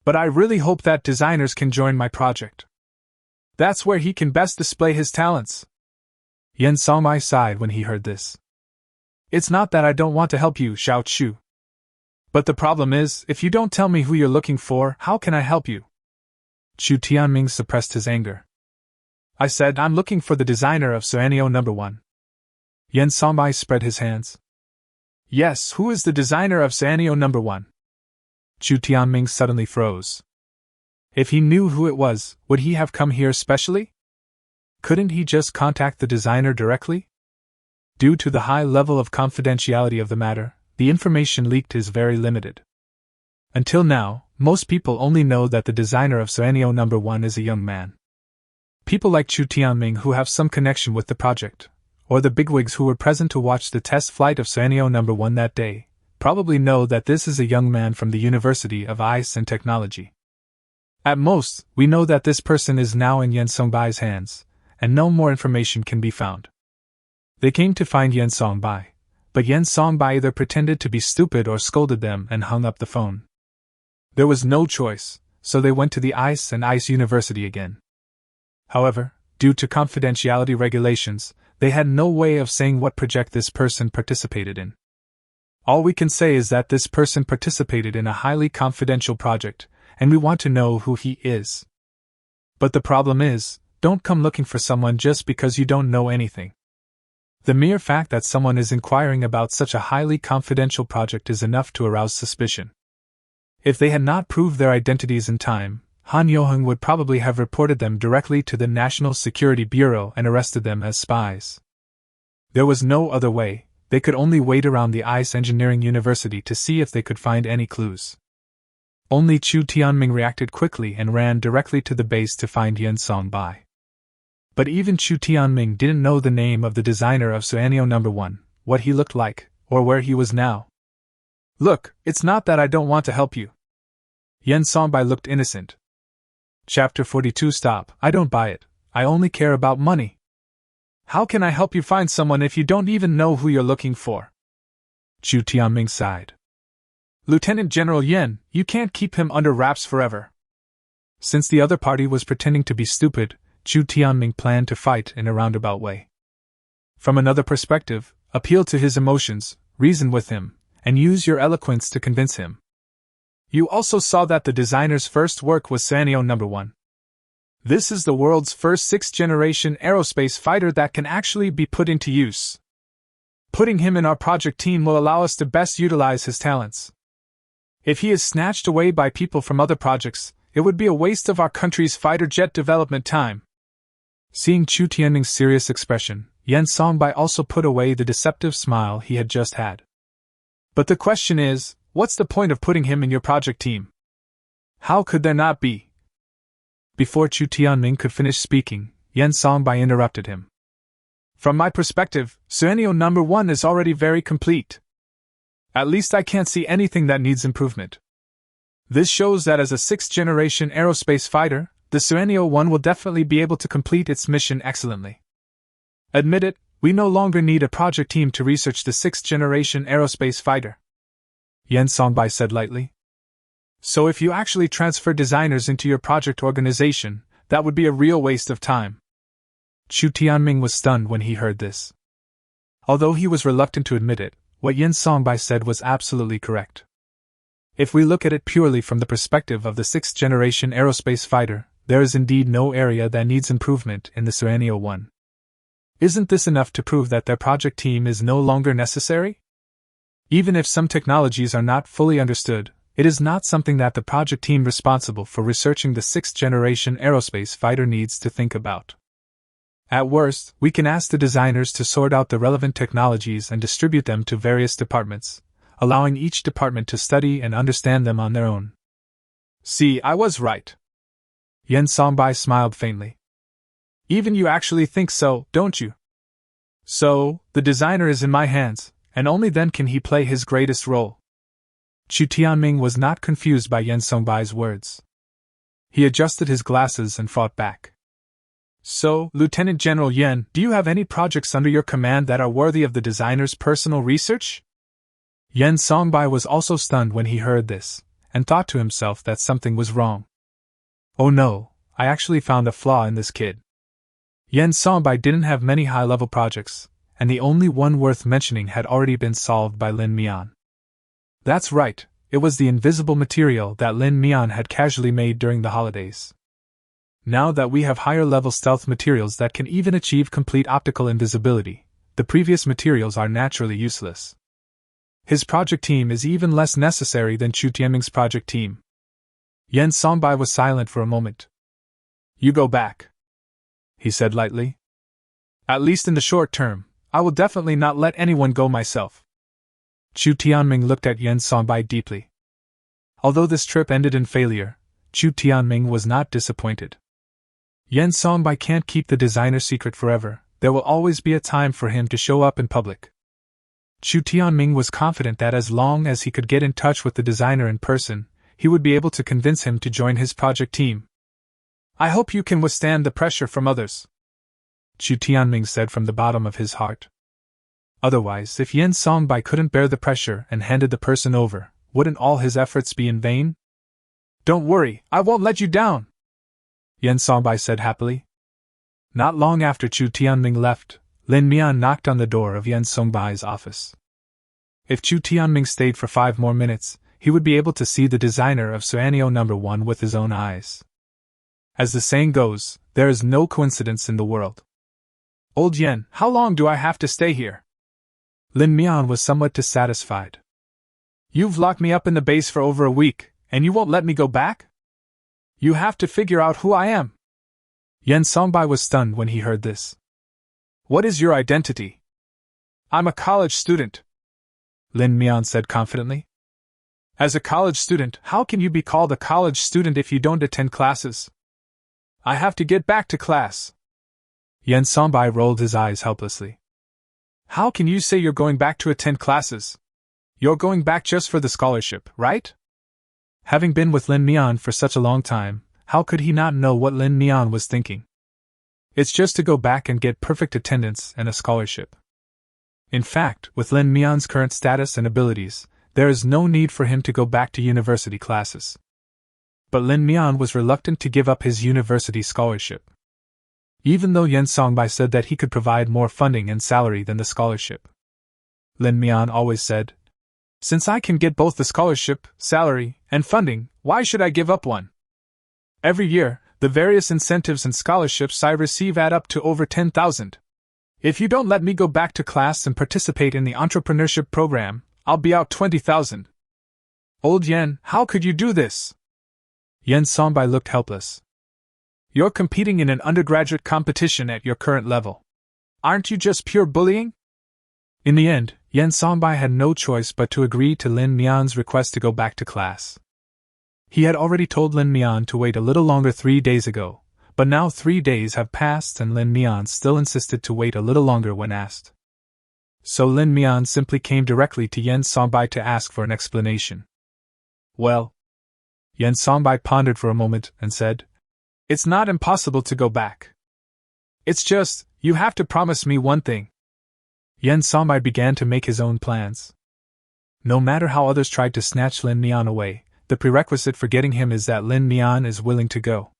But I really hope that designers can join my project. That's where he can best display his talents. Yen Songbai sighed when he heard this. It's not that I don't want to help you, Xiao Chu. But the problem is, if you don't tell me who you're looking for, how can I help you? Chu Tianming suppressed his anger. I said I'm looking for the designer of Sanyo No. 1. Yen Songbai spread his hands. Yes, who is the designer of Sanyo No. 1? Chu Tianming suddenly froze. If he knew who it was, would he have come here specially? Couldn't he just contact the designer directly? Due to the high level of confidentiality of the matter, the information leaked is very limited. Until now, most people only know that the designer of Sanyo No. 1 is a young man. People like Chu Tianming who have some connection with the project, or the bigwigs who were present to watch the test flight of Sanyo No. 1 that day, probably know that this is a young man from the University of Ice and Technology. At most, we know that this person is now in Yen Songbai's hands, and no more information can be found. They came to find Yen Songbai, but Yen Songbai either pretended to be stupid or scolded them and hung up the phone. There was no choice, so they went to the Ice and Ice University again. However, due to confidentiality regulations, they had no way of saying what project this person participated in. All we can say is that this person participated in a highly confidential project, and we want to know who he is. But the problem is, don't come looking for someone just because you don't know anything. The mere fact that someone is inquiring about such a highly confidential project is enough to arouse suspicion. If they had not proved their identities in time, Han Yohung would probably have reported them directly to the National Security Bureau and arrested them as spies. There was no other way. They could only wait around the Ice Engineering University to see if they could find any clues. Only Chu Tianming reacted quickly and ran directly to the base to find Yen Songbai. But even Chu Tianming didn't know the name of the designer of Suanio No. 1, what he looked like, or where he was now. Look, it's not that I don't want to help you. Yen Songbai looked innocent. Chapter 42. Stop, I don't buy it. I only care about money. How can I help you find someone if you don't even know who you're looking for? Chu Tianming sighed. Lieutenant General Yen, you can't keep him under wraps forever. Since the other party was pretending to be stupid, Chu Tianming planned to fight in a roundabout way. From another perspective, appeal to his emotions, reason with him, and use your eloquence to convince him. You also saw that the designer's first work was Sanyo No. 1. This is the world's first 6th-generation aerospace fighter that can actually be put into use. Putting him in our project team will allow us to best utilize his talents. If he is snatched away by people from other projects, it would be a waste of our country's fighter jet development time. Seeing Chu Tianming's serious expression, Yen Songbai also put away the deceptive smile he had just had. But the question is, what's the point of putting him in your project team? How could there not be? Before Chu Tianming could finish speaking, Yen Songbai interrupted him. From my perspective, Suanio No. 1 is already very complete. At least I can't see anything that needs improvement. This shows that as a 6th-generation aerospace fighter, the Suanio 1 will definitely be able to complete its mission excellently. Admit it, we no longer need a project team to research the 6th-generation aerospace fighter. Yen Songbai said lightly. So if you actually transfer designers into your project organization, that would be a real waste of time. Chu Tianming was stunned when he heard this. Although he was reluctant to admit it, what Yen Songbai said was absolutely correct. If we look at it purely from the perspective of the 6th-generation aerospace fighter, there is indeed no area that needs improvement in the Suanio 1. Isn't this enough to prove that their project team is no longer necessary? Even if some technologies are not fully understood, it is not something that the project team responsible for researching the 6th-generation aerospace fighter needs to think about. At worst, we can ask the designers to sort out the relevant technologies and distribute them to various departments, allowing each department to study and understand them on their own. See, I was right. Yen Songbai smiled faintly. Even you actually think so, don't you? So, the designer is in my hands, and only then can he play his greatest role. Chu Tianming was not confused by Yen Songbai's words. He adjusted his glasses and fought back. So, Lieutenant General Yen, do you have any projects under your command that are worthy of the designer's personal research? Yen Songbai was also stunned when he heard this, and thought to himself that something was wrong. Oh no, I actually found a flaw in this kid. Yen Songbai didn't have many high-level projects, and the only one worth mentioning had already been solved by Lin Mian. That's right, it was the invisible material that Lin Mian had casually made during the holidays. Now that we have higher-level stealth materials that can even achieve complete optical invisibility, the previous materials are naturally useless. His project team is even less necessary than Chu Tianming's project team. Yen Songbai was silent for a moment. You go back, he said lightly. At least in the short term, I will definitely not let anyone go myself. Chu Tianming looked at Yen Songbai deeply. Although this trip ended in failure, Chu Tianming was not disappointed. Yen Songbai can't keep the designer secret forever, there will always be a time for him to show up in public. Chu Tianming was confident that as long as he could get in touch with the designer in person, he would be able to convince him to join his project team. I hope you can withstand the pressure from others, Chu Tianming said from the bottom of his heart. Otherwise, if Yen Songbai couldn't bear the pressure and handed the person over, wouldn't all his efforts be in vain? Don't worry, I won't let you down, Yen Songbai said happily. Not long after Chu Tianming left, Lin Mian knocked on the door of Yen Songbai's office. If Chu Tianming stayed for 5 more minutes, he would be able to see the designer of Suanio No. 1 with his own eyes. As the saying goes, there is no coincidence in the world. Old Yen, how long do I have to stay here? Lin Mian was somewhat dissatisfied. You've locked me up in the base for over a week, and you won't let me go back? You have to figure out who I am. Yen Songbai was stunned when he heard this. What is your identity? I'm a college student, Lin Mian said confidently. As a college student, how can you be called a college student if you don't attend classes? I have to get back to class. Yen Songbai rolled his eyes helplessly. How can you say you're going back to attend classes? You're going back just for the scholarship, right? Having been with Lin Mian for such a long time, how could he not know what Lin Mian was thinking? It's just to go back and get perfect attendance and a scholarship. In fact, with Lin Mian's current status and abilities, there is no need for him to go back to university classes. But Lin Mian was reluctant to give up his university scholarship. Even though Yen Songbai said that he could provide more funding and salary than the scholarship. Lin Mian always said, since I can get both the scholarship, salary, and funding, why should I give up one? Every year, the various incentives and scholarships I receive add up to over 10,000. If you don't let me go back to class and participate in the entrepreneurship program, I'll be out 20,000. Old Yen, how could you do this? Yen Songbai looked helpless. You're competing in an undergraduate competition at your current level. Aren't you just pure bullying? In the end, Yen Songbai had no choice but to agree to Lin Mian's request to go back to class. He had already told Lin Mian to wait a little longer 3 days ago, but now 3 days have passed and Lin Mian still insisted to wait a little longer when asked. So Lin Mian simply came directly to Yen Songbai to ask for an explanation. Well, Yen Songbai pondered for a moment and said, it's not impossible to go back. It's just, you have to promise me one thing. Yen Songbai began to make his own plans. No matter how others tried to snatch Lin Mian away, the prerequisite for getting him is that Lin Mian is willing to go.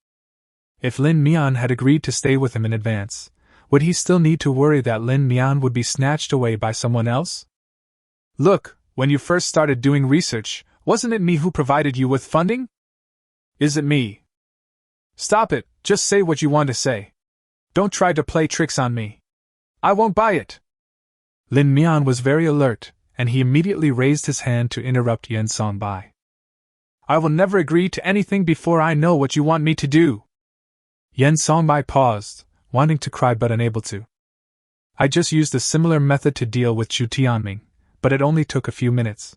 If Lin Mian had agreed to stay with him in advance, would he still need to worry that Lin Mian would be snatched away by someone else? Look, when you first started doing research, wasn't it me who provided you with funding? Is it me? Stop it, just say what you want to say. Don't try to play tricks on me. I won't buy it. Lin Mian was very alert, and he immediately raised his hand to interrupt Yen Songbai. I will never agree to anything before I know what you want me to do. Yen Songbai paused, wanting to cry but unable to. I just used a similar method to deal with Chu Tianming, but it only took a few minutes.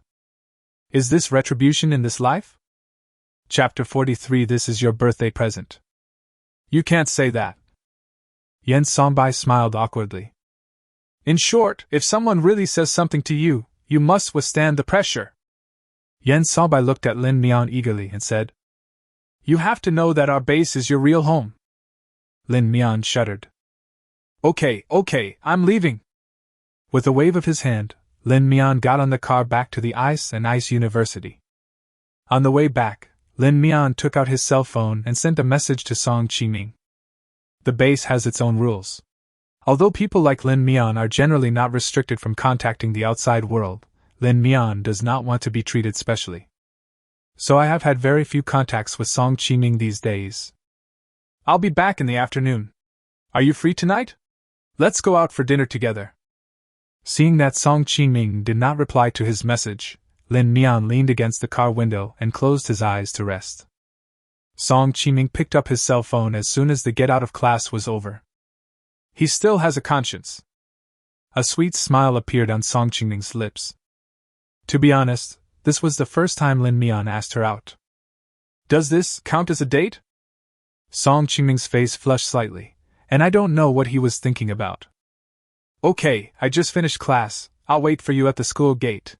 Is this retribution in this life? Chapter 43. This is your birthday present. You can't say that. Yen Songbai smiled awkwardly. In short, if someone really says something to you, you must withstand the pressure. Yen Songbai looked at Lin Mian eagerly and said, you have to know that our base is your real home. Lin Mian shuddered. Okay, I'm leaving. With a wave of his hand, Lin Mian got on the car back to the Ice and Ice University. On the way back, Lin Mian took out his cell phone and sent a message to Song Qiming. The base has its own rules. Although people like Lin Mian are generally not restricted from contacting the outside world, Lin Mian does not want to be treated specially. So I have had very few contacts with Song Qiming these days. I'll be back in the afternoon. Are you free tonight? Let's go out for dinner together. Seeing that Song Qiming did not reply to his message, Lin Mian leaned against the car window and closed his eyes to rest. Song Qiming picked up his cell phone as soon as the get-out of class was over. He still has a conscience. A sweet smile appeared on Song Qiming's lips. To be honest, this was the first time Lin Mian asked her out. Does this count as a date? Song Qiming's face flushed slightly, and I don't know what he was thinking about. Okay, I just finished class, I'll wait for you at the school gate.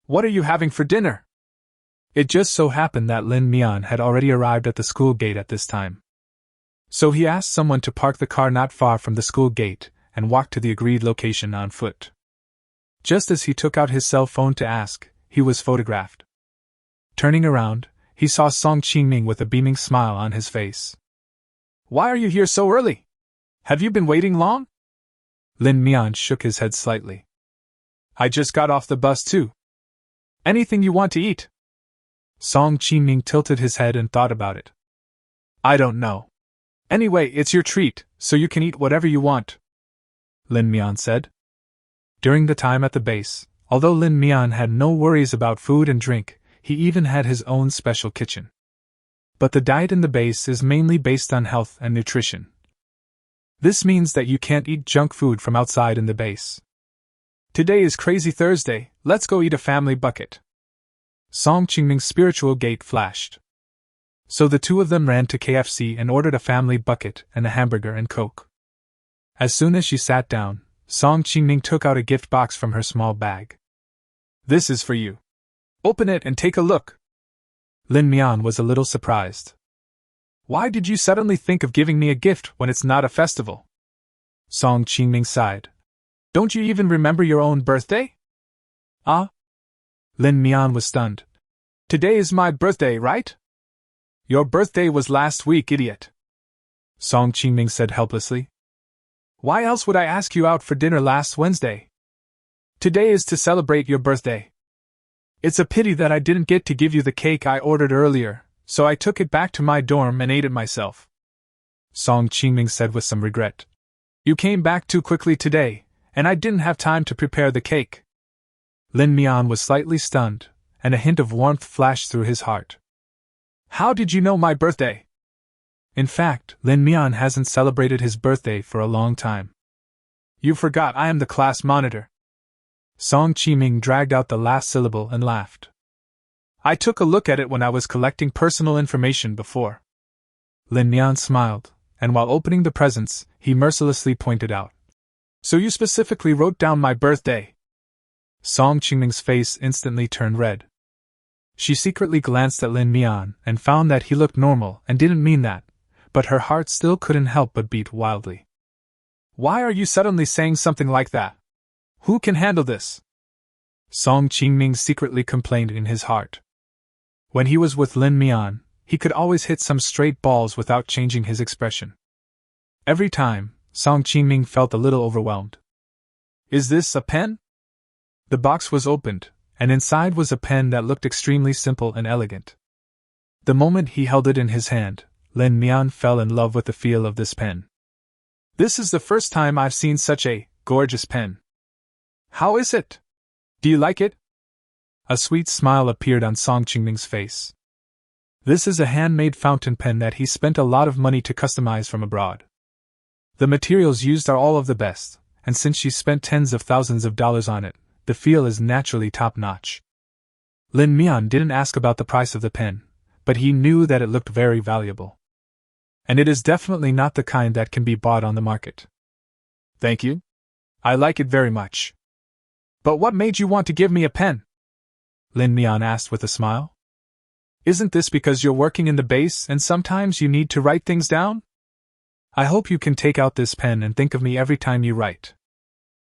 What are you having for dinner? It just so happened that Lin Mian had already arrived at the school gate at this time. So he asked someone to park the car not far from the school gate and walk to the agreed location on foot. Just as he took out his cell phone to ask, he was photographed. Turning around, he saw Song Qingming with a beaming smile on his face. "Why are you here so early? Have you been waiting long?" Lin Mian shook his head slightly. "I just got off the bus too. Anything you want to eat?" Song Qingming tilted his head and thought about it. "I don't know. Anyway, it's your treat, so you can eat whatever you want," Lin Mian said. During the time at the base, although Lin Mian had no worries about food and drink, he even had his own special kitchen. But the diet in the base is mainly based on health and nutrition. This means that you can't eat junk food from outside in the base. "Today is Crazy Thursday, let's go eat a family bucket." Song Qingming's spiritual gate flashed. So the two of them ran to KFC and ordered a family bucket and a hamburger and Coke. As soon as she sat down, Song Qingming took out a gift box from her small bag. "This is for you. Open it and take a look." Lin Mian was a little surprised. "Why did you suddenly think of giving me a gift when it's not a festival?" Song Qingming sighed. "Don't you even remember your own birthday?" "Ah?" Lin Mian was stunned. "Today is my birthday, right?" "Your birthday was last week, idiot," Song Qingming said helplessly. "Why else would I ask you out for dinner last Wednesday? Today is to celebrate your birthday. It's a pity that I didn't get to give you the cake I ordered earlier, so I took it back to my dorm and ate it myself," Song Qingming said with some regret. "You came back too quickly today, and I didn't have time to prepare the cake." Lin Mian was slightly stunned, and a hint of warmth flashed through his heart. "How did you know my birthday?" In fact, Lin Mian hasn't celebrated his birthday for a long time. "You forgot I am the class monitor." Song Qingming dragged out the last syllable and laughed. "I took a look at it when I was collecting personal information before." Lin Mian smiled, and while opening the presents, he mercilessly pointed out. "So you specifically wrote down my birthday?" Song Qingming's face instantly turned red. She secretly glanced at Lin Mian and found that he looked normal and didn't mean that, but her heart still couldn't help but beat wildly. "Why are you suddenly saying something like that? Who can handle this?" Song Qingming secretly complained in his heart. When he was with Lin Mian, he could always hit some straight balls without changing his expression. Every time, Song Qingming felt a little overwhelmed. "Is this a pen?" The box was opened, and inside was a pen that looked extremely simple and elegant. The moment he held it in his hand, Lin Mian fell in love with the feel of this pen. "This is the first time I've seen such a gorgeous pen. How is it? Do you like it?" A sweet smile appeared on Song Qingming's face. This is a handmade fountain pen that he spent a lot of money to customize from abroad. The materials used are all of the best, and since she spent tens of thousands of dollars on it, the feel is naturally top-notch. Lin Mian didn't ask about the price of the pen, but he knew that it looked very valuable. And it is definitely not the kind that can be bought on the market. "Thank you. I like it very much. But what made you want to give me a pen?" Lin Mian asked with a smile. "Isn't this because you're working in the base and sometimes you need to write things down? I hope you can take out this pen and think of me every time you write."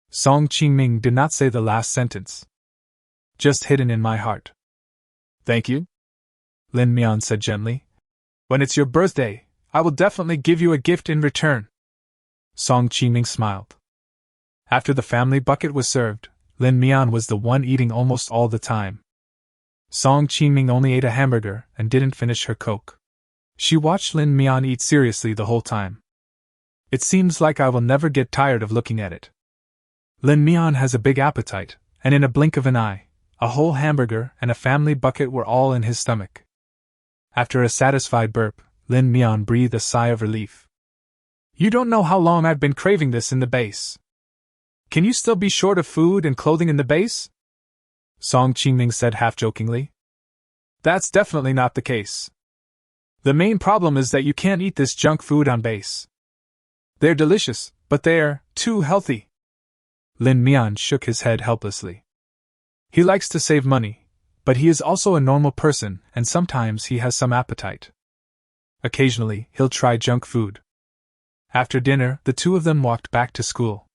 Song Qingming did not say the last sentence. "Just hidden in my heart." "Thank you," Lin Mian said gently. "When it's your birthday, I will definitely give you a gift in return." Song Qingming smiled. After the family bucket was served, Lin Mian was the one eating almost all the time. Song Qingming only ate a hamburger and didn't finish her Coke. She watched Lin Mian eat seriously the whole time. "It seems like I will never get tired of looking at it." Lin Mian has a big appetite, and in a blink of an eye, a whole hamburger and a family bucket were all in his stomach. After a satisfied burp, Lin Mian breathed a sigh of relief. "You don't know how long I've been craving this in the base. Can you still be short of food and clothing in the base?" Song Qingming said half-jokingly. "That's definitely not the case. The main problem is that you can't eat this junk food on base. They're delicious, but they're too healthy." Lin Mian shook his head helplessly. He likes to save money, But he is also a normal person, and sometimes he has some appetite. Occasionally, he'll try junk food. After dinner, the two of them walked back to school.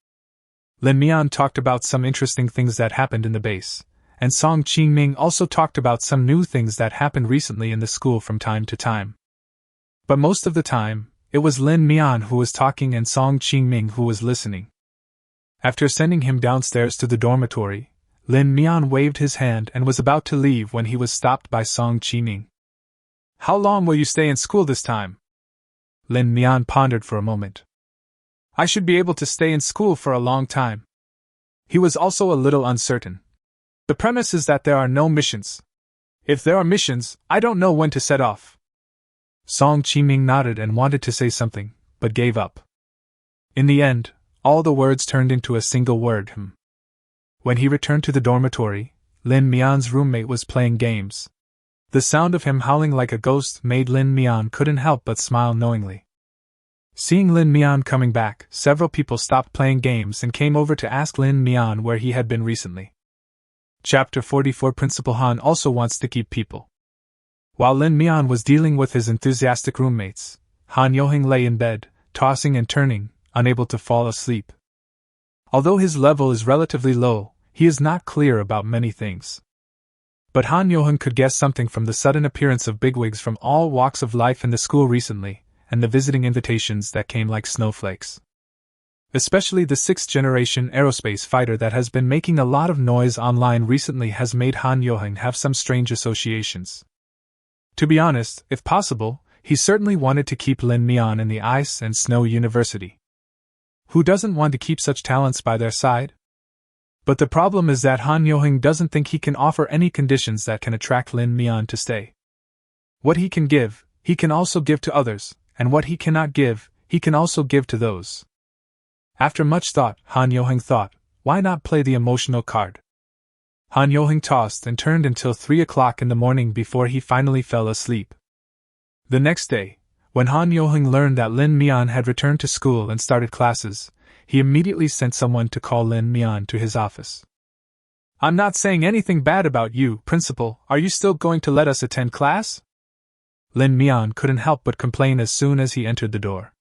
Lin Mian talked about some interesting things that happened in the base, and Song Qingming also talked about some new things that happened recently in the school from time to time. But most of the time, it was Lin Mian who was talking and Song Qingming who was listening. After sending him downstairs to the dormitory, Lin Mian waved his hand and was about to leave when he was stopped by Song Qingming. "How long will you stay in school this time?" Lin Mian pondered for a moment. "I should be able to stay in school for a long time." He was also a little uncertain. "The premise is that there are no missions. If there are missions, I don't know when to set off." Song Qingming nodded and wanted to say something, but gave up. In the end, all the words turned into a single word, When he returned to the dormitory, Lin Mian's roommate was playing games. The sound of him howling like a ghost made Lin Mian couldn't help but smile knowingly. Seeing Lin Mian coming back, several people stopped playing games and came over to ask Lin Mian where he had been recently. Chapter 44 Principal Han also wants to keep people. While Lin Mian was dealing with his enthusiastic roommates, Han Yoheng lay in bed, tossing and turning, unable to fall asleep. Although his level is relatively low, he is not clear about many things. But Han Yoheng could guess something from the sudden appearance of bigwigs from all walks of life in the school recently, and the visiting invitations that came like snowflakes. Especially the 6th-generation aerospace fighter that has been making a lot of noise online recently has made Han Yoheng have some strange associations. To be honest, if possible, he certainly wanted to keep Lin Mian in the Ice and Snow University. Who doesn't want to keep such talents by their side? But the problem is that Han Yoheng doesn't think he can offer any conditions that can attract Lin Mian to stay. What he can also give to others, and what he cannot give, he can also give to those. After much thought, Han Yoheng thought, why not play the emotional card? Han Yoheng tossed and turned until 3 o'clock in the morning before he finally fell asleep. The next day, when Han Yoheng learned that Lin Mian had returned to school and started classes, he immediately sent someone to call Lin Mian to his office. "I'm not saying anything bad about you, Principal. Are you still going to let us attend class?" Lin Mian couldn't help but complain as soon as he entered the door.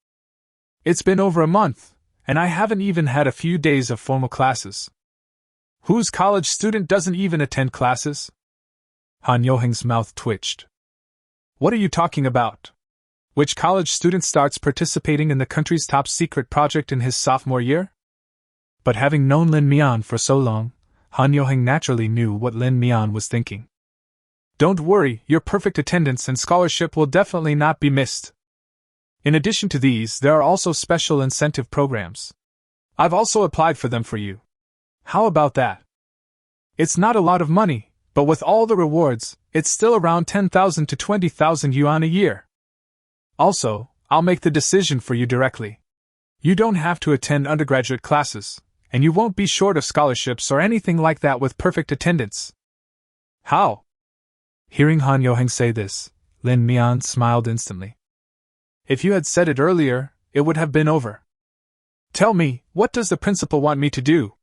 "It's been over a month, and I haven't even had a few days of formal classes." "Whose college student doesn't even attend classes?" Han Yoheng's mouth twitched. "What are you talking about? Which college student starts participating in the country's top secret project in his sophomore year?" But having known Lin Mian for so long, Han Yoheng naturally knew what Lin Mian was thinking. "Don't worry, your perfect attendance and scholarship will definitely not be missed. In addition to these, there are also special incentive programs. I've also applied for them for you. How about that? It's not a lot of money, but with all the rewards, it's still around 10,000 to 20,000 yuan a year. Also, I'll make the decision for you directly. You don't have to attend undergraduate classes, and you won't be short of scholarships or anything like that with perfect attendance." "How?" Hearing Han Yoheng say this, Lin Mian smiled instantly. "If you had said it earlier, it would have been over. Tell me, what does the principal want me to do?"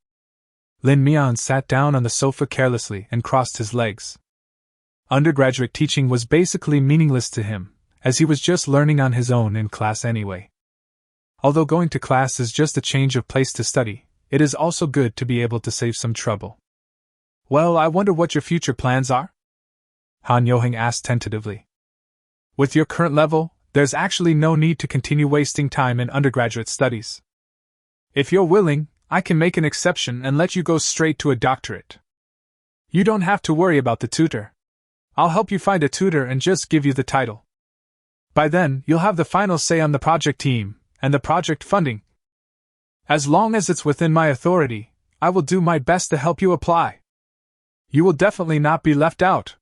Lin Mian sat down on the sofa carelessly and crossed his legs. Undergraduate teaching was basically meaningless to him, as he was just learning on his own in class anyway. Although going to class is just a change of place to study, it is also good to be able to save some trouble. "Well, I wonder what your future plans are?" Han Yoheng asked tentatively. "With your current level, there's actually no need to continue wasting time in undergraduate studies. If you're willing, I can make an exception and let you go straight to a doctorate. You don't have to worry about the tutor. I'll help you find a tutor and just give you the title. By then, you'll have the final say on the project team and the project funding. As long as it's within my authority, I will do my best to help you apply. You will definitely not be left out."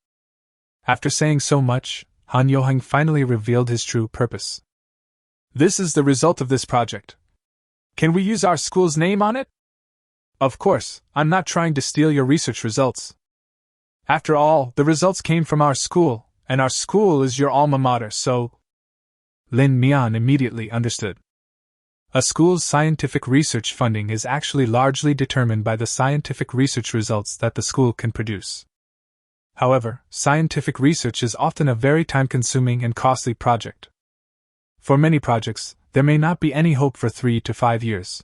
After saying so much, Han Yoheng finally revealed his true purpose. "This is the result of this project. Can we use our school's name on it? Of course, I'm not trying to steal your research results. After all, the results came from our school, and our school is your alma mater, so—" Lin Mian immediately understood. A school's scientific research funding is actually largely determined by the scientific research results that the school can produce. However, scientific research is often a very time-consuming and costly project. For many projects, there may not be any hope for 3 to 5 years.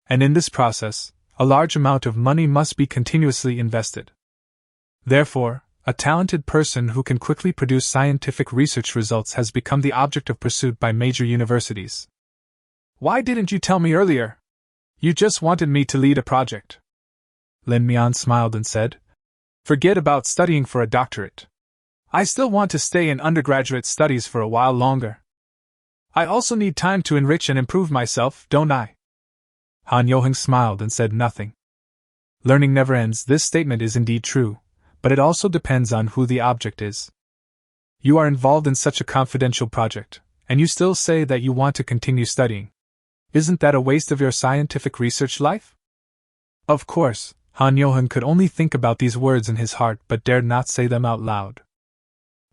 And in this process, a large amount of money must be continuously invested. Therefore, a talented person who can quickly produce scientific research results has become the object of pursuit by major universities. Why didn't you tell me earlier? You just wanted me to lead a project. Lin Mian smiled and said, Forget about studying for a doctorate. I still want to stay in undergraduate studies for a while longer. I also need time to enrich and improve myself, don't I? Han Yoheng smiled and said nothing. Learning never ends. This statement is indeed true, but it also depends on who the object is. You are involved in such a confidential project, and you still say that you want to continue studying. Isn't that a waste of your scientific research life? Of course, Han Yoheng could only think about these words in his heart but dared not say them out loud.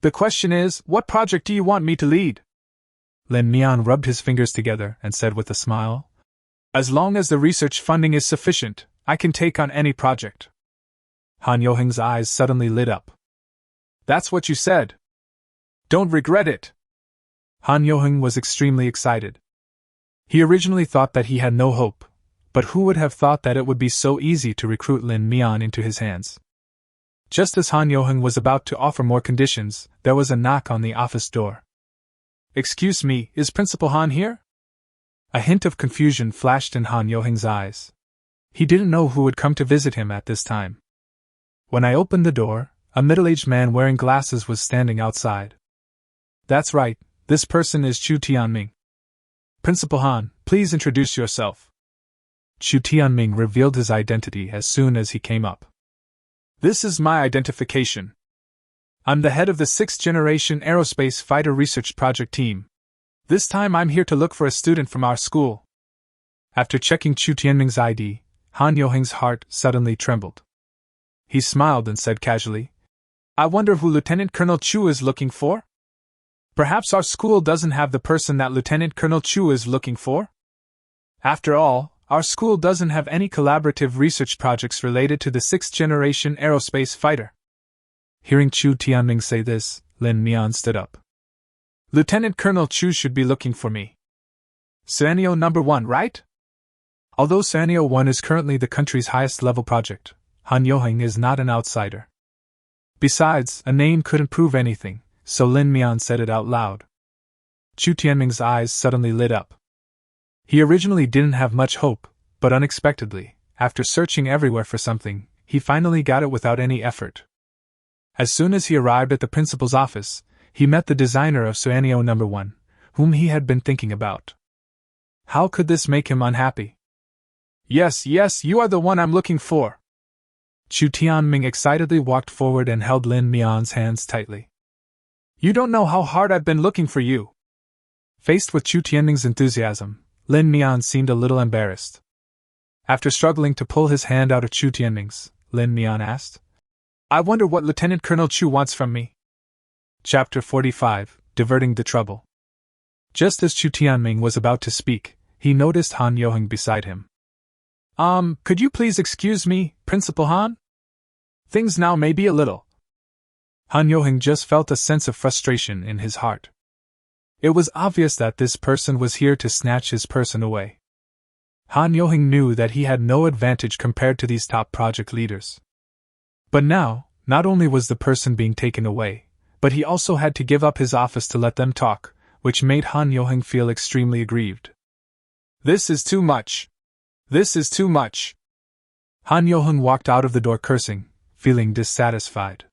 The question is, what project do you want me to lead? Lin Mian rubbed his fingers together and said with a smile, As long as the research funding is sufficient, I can take on any project. Han Yoheng's eyes suddenly lit up. That's what you said. Don't regret it. Han Yoheng was extremely excited. He originally thought that he had no hope, but who would have thought that it would be so easy to recruit Lin Mian into his hands? Just as Han Yoheng was about to offer more conditions, there was a knock on the office door. Excuse me, is Principal Han here? A hint of confusion flashed in Han Yoheng's eyes. He didn't know who would come to visit him at this time. When I opened the door, a middle-aged man wearing glasses was standing outside. That's right, this person is Chu Tianming. Principal Han, please introduce yourself. Chu Tianming revealed his identity as soon as he came up. This is my identification. I'm the head of the 6th-generation aerospace fighter research project team. This time I'm here to look for a student from our school. After checking Chu Tianming's ID, Han Yoheng's heart suddenly trembled. He smiled and said casually, I wonder who Lieutenant Colonel Chu is looking for? Perhaps our school doesn't have the person that Lieutenant Colonel Chu is looking for? After all, our school doesn't have any collaborative research projects related to the 6th-generation aerospace fighter. Hearing Chu Tianming say this, Lin Mian stood up. Lieutenant Colonel Chu should be looking for me. Scenario number 1, right? Although Scenario 1 is currently the country's highest-level project, Han Yoheng is not an outsider. Besides, a name couldn't prove anything, so Lin Mian said it out loud. Chu Tianming's eyes suddenly lit up. He originally didn't have much hope, but unexpectedly, after searching everywhere for something, he finally got it without any effort. As soon as he arrived at the principal's office, he met the designer of Scenario number 1, whom he had been thinking about. How could this make him unhappy? Yes, you are the one I'm looking for. Chu Tianming excitedly walked forward and held Lin Mian's hands tightly. You don't know how hard I've been looking for you. Faced with Chu Tianming's enthusiasm, Lin Mian seemed a little embarrassed. After struggling to pull his hand out of Chu Tianming's, Lin Mian asked, I wonder what Lieutenant Colonel Chu wants from me. Chapter 45, Diverting the Trouble. Just as Chu Tianming was about to speak, he noticed Han Yoheng beside him. Could you please excuse me, Principal Han? Things now may be a little. Han Yoheng just felt a sense of frustration in his heart. It was obvious that this person was here to snatch his person away. Han Yoheng knew that he had no advantage compared to these top project leaders. But now, not only was the person being taken away, but he also had to give up his office to let them talk, which made Han Yoheng feel extremely aggrieved. This is too much. This is too much. Han Yoheng walked out of the door cursing, feeling dissatisfied.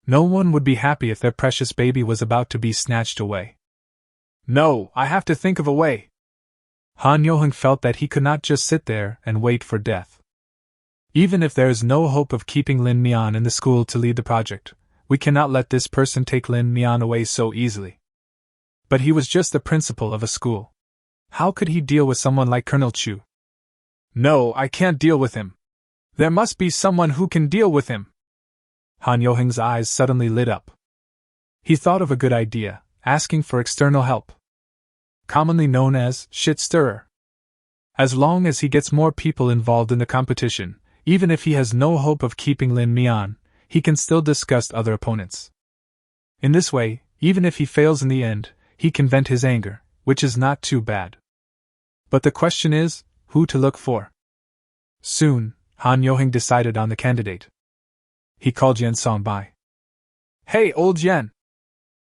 No one would be happy if their precious baby was about to be snatched away. No, I have to think of a way. Han Yoheng felt that he could not just sit there and wait for death. Even if there is no hope of keeping Lin Mian in the school to lead the project, we cannot let this person take Lin Mian away so easily. But he was just the principal of a school. How could he deal with someone like Colonel Chu? No, I can't deal with him. There must be someone who can deal with him. Han Yoheng's eyes suddenly lit up. He thought of a good idea, asking for external help. Commonly known as shit stirrer. As long as he gets more people involved in the competition, even if he has no hope of keeping Lin Mian, he can still disgust other opponents. In this way, even if he fails in the end, he can vent his anger, which is not too bad. But the question is, who to look for? Soon, Han Yoheng decided on the candidate. He called Yen Songbai. Hey, old Yen!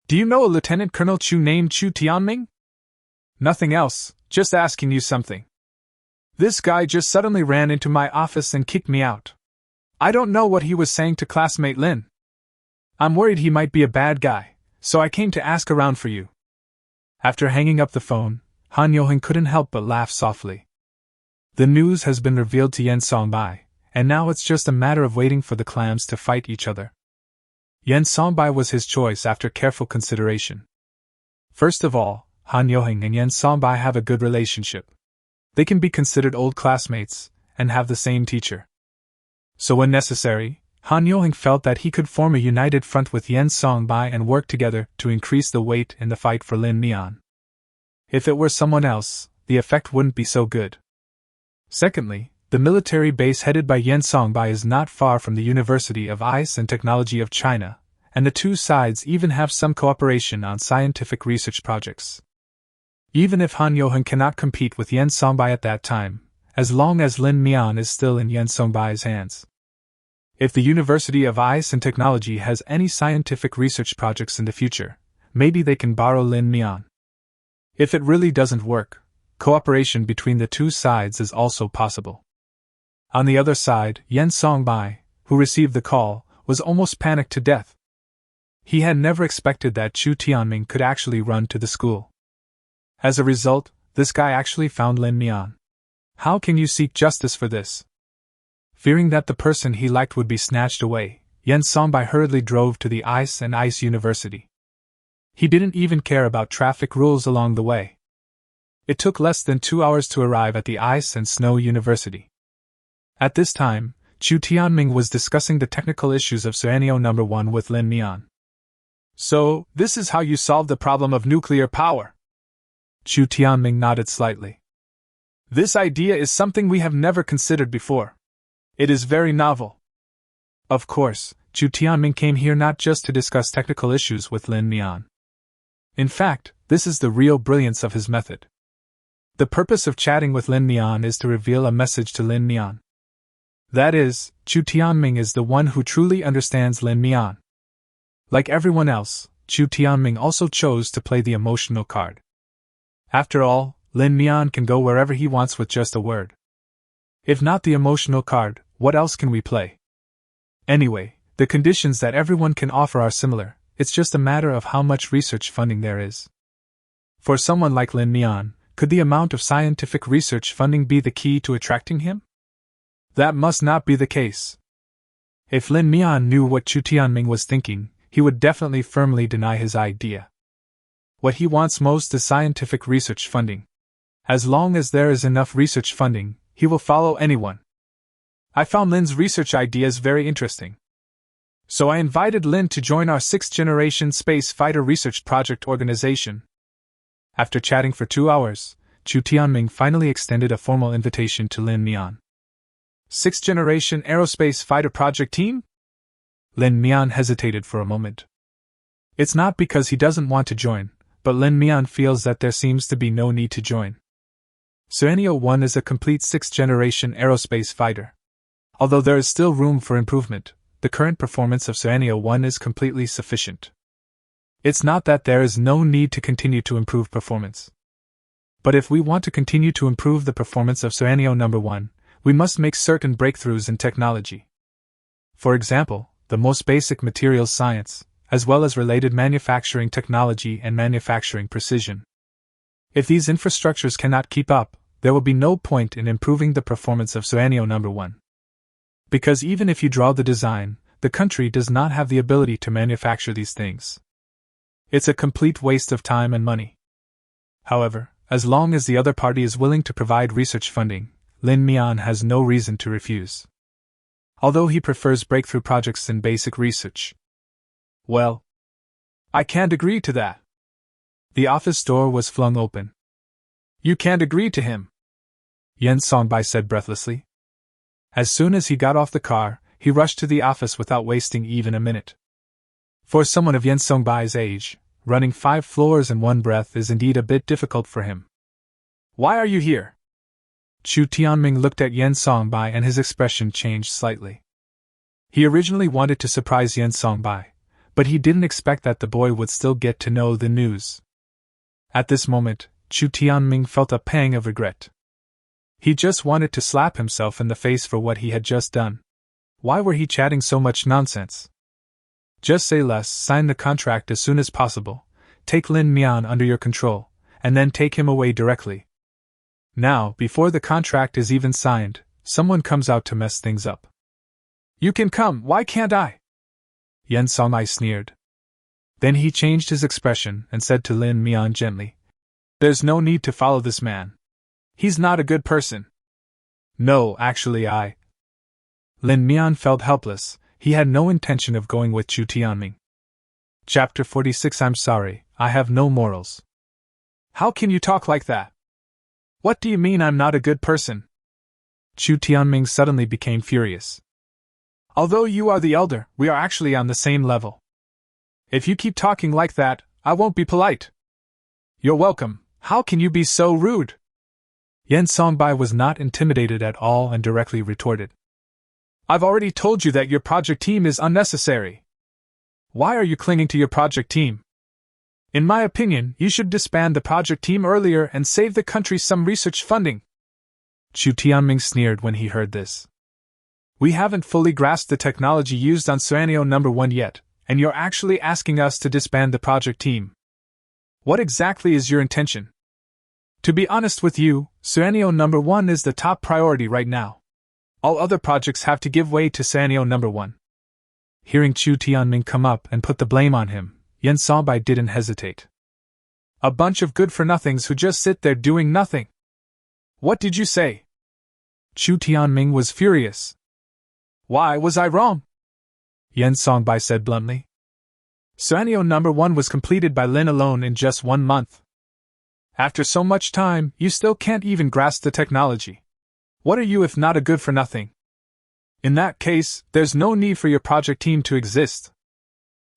Do you know a Lieutenant Colonel Chu named Chu Tianming? Nothing else, just asking you something. This guy just suddenly ran into my office and kicked me out. I don't know what he was saying to classmate Lin. I'm worried he might be a bad guy, so I came to ask around for you. After hanging up the phone, Han Yoheng couldn't help but laugh softly. The news has been revealed to Yen Songbai, and now it's just a matter of waiting for the clams to fight each other. Yen Songbai was his choice after careful consideration. First of all, Han Yoheng and Yen Songbai have a good relationship. They can be considered old classmates, and have the same teacher. So when necessary, Han Yoheng felt that he could form a united front with Yen Songbai and work together to increase the weight in the fight for Lin Mian. If it were someone else, the effect wouldn't be so good. Secondly, the military base headed by Yen Songbai is not far from the University of Ice and Technology of China, and the two sides even have some cooperation on scientific research projects. Even if Han Yoheng cannot compete with Yen Songbai at that time, as long as Lin Mian is still in Yen Songbai's hands. If the University of Ice and Technology has any scientific research projects in the future, maybe they can borrow Lin Mian. If it really doesn't work, cooperation between the two sides is also possible. On the other side, Yen Songbai, who received the call, was almost panicked to death. He had never expected that Chu Tianming could actually run to the school. As a result, this guy actually found Lin Mian. How can you seek justice for this? Fearing that the person he liked would be snatched away, Yen Songbai hurriedly drove to the Ice and Ice University. He didn't even care about traffic rules along the way. It took less than 2 hours to arrive at the Ice and Snow University. At this time, Chu Tianming was discussing the technical issues of Scenario No. 1 with Lin Mian. So, this is how you solve the problem of nuclear power? Chu Tianming nodded slightly. This idea is something we have never considered before. It is very novel. Of course, Chu Tianming came here not just to discuss technical issues with Lin Mian. In fact, this is the real brilliance of his method. The purpose of chatting with Lin Mian is to reveal a message to Lin Mian. That is, Chu Tianming is the one who truly understands Lin Mian. Like everyone else, Chu Tianming also chose to play the emotional card. After all, Lin Mian can go wherever he wants with just a word. If not the emotional card, what else can we play? Anyway, the conditions that everyone can offer are similar, it's just a matter of how much research funding there is. For someone like Lin Mian, could the amount of scientific research funding be the key to attracting him? That must not be the case. If Lin Mian knew what Chu Tianming was thinking, he would definitely firmly deny his idea. What he wants most is scientific research funding. As long as there is enough research funding, he will follow anyone. I found Lin's research ideas very interesting. So I invited Lin to join our 6th-generation space fighter research project organization. After chatting for 2 hours, Chu Tianming finally extended a formal invitation to Lin Mian. 6th-generation aerospace fighter project team? Lin Mian hesitated for a moment. It's not because he doesn't want to join, but Lin Mian feels that there seems to be no need to join. Scenario 1 is a complete 6th-generation aerospace fighter. Although there is still room for improvement, the current performance of Scenario 1 is completely sufficient. It's not that there is no need to continue to improve performance. But if we want to continue to improve the performance of Scenario No. 1, we must make certain breakthroughs in technology. For example, the most basic materials science, as well as related manufacturing technology and manufacturing precision. If these infrastructures cannot keep up, there will be no point in improving the performance of Scenario No. 1. Because even if you draw the design, the country does not have the ability to manufacture these things. It's a complete waste of time and money. However, as long as the other party is willing to provide research funding, Lin Mian has no reason to refuse. Although he prefers breakthrough projects in basic research. Well, I can't agree to that. The office door was flung open. You can't agree to him, Yen Songbai said breathlessly. As soon as he got off the car, he rushed to the office without wasting even a minute. For someone of Yen Songbai's age, running 5 floors in one breath is indeed a bit difficult for him. Why are you here? Chu Tianming looked at Yen Songbai and his expression changed slightly. He originally wanted to surprise Yen Songbai, but he didn't expect that the boy would still get to know the news. At this moment, Chu Tianming felt a pang of regret. He just wanted to slap himself in the face for what he had just done. Why were he chatting so much nonsense? Just say less, sign the contract as soon as possible, take Lin Mian under your control, and then take him away directly. Now, before the contract is even signed, someone comes out to mess things up. You can come, why can't I? Yen Songbai sneered. Then he changed his expression and said to Lin Mian gently, There's no need to follow this man. He's not a good person. No, actually Lin Mian felt helpless. He had no intention of going with Chu Tianming. Chapter 46 I'm sorry, I have no morals. How can you talk like that? What do you mean I'm not a good person? Chu Tianming suddenly became furious. Although you are the elder, we are actually on the same level. If you keep talking like that, I won't be polite. You're welcome, how can you be so rude? Yen Songbai was not intimidated at all and directly retorted. I've already told you that your project team is unnecessary. Why are you clinging to your project team? In my opinion, you should disband the project team earlier and save the country some research funding. Chu Tianming sneered when he heard this. We haven't fully grasped the technology used on Suanio No. 1 yet, and you're actually asking us to disband the project team. What exactly is your intention? To be honest with you, Suanio No. 1 is the top priority right now. All other projects have to give way to Suanio No. 1. Hearing Chu Tianming come up and put the blame on him, Yen Songbei didn't hesitate. A bunch of good-for-nothings who just sit there doing nothing. What did you say? Chu Tianming was furious. Why was I wrong? Yen Songbei said bluntly. Suanio No. 1 was completed by Lin alone in just 1 month. After so much time, you still can't even grasp the technology. What are you if not a good-for-nothing? In that case, there's no need for your project team to exist.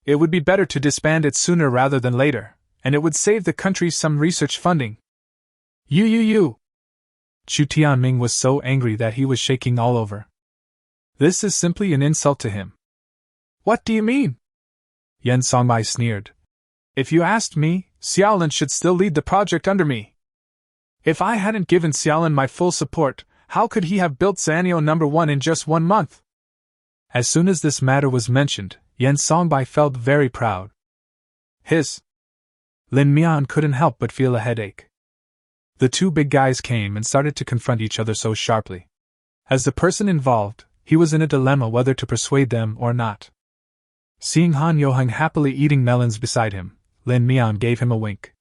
It would be better to disband it sooner rather than later, and it would save the country some research funding. You! Chu Tianming was so angry that he was shaking all over. This is simply an insult to him. What do you mean? Yen Songbei sneered. If you asked me, Xiaolin should still lead the project under me. If I hadn't given Xiaolin my full support, how could he have built Suanio No. 1 in just 1 month? As soon as this matter was mentioned, Yen Songbei felt very proud. Lin Mian couldn't help but feel a headache. The two big guys came and started to confront each other so sharply. As the person involved, he was in a dilemma whether to persuade them or not. Seeing Han Yoheng happily eating melons beside him, Lin Mian gave him a wink.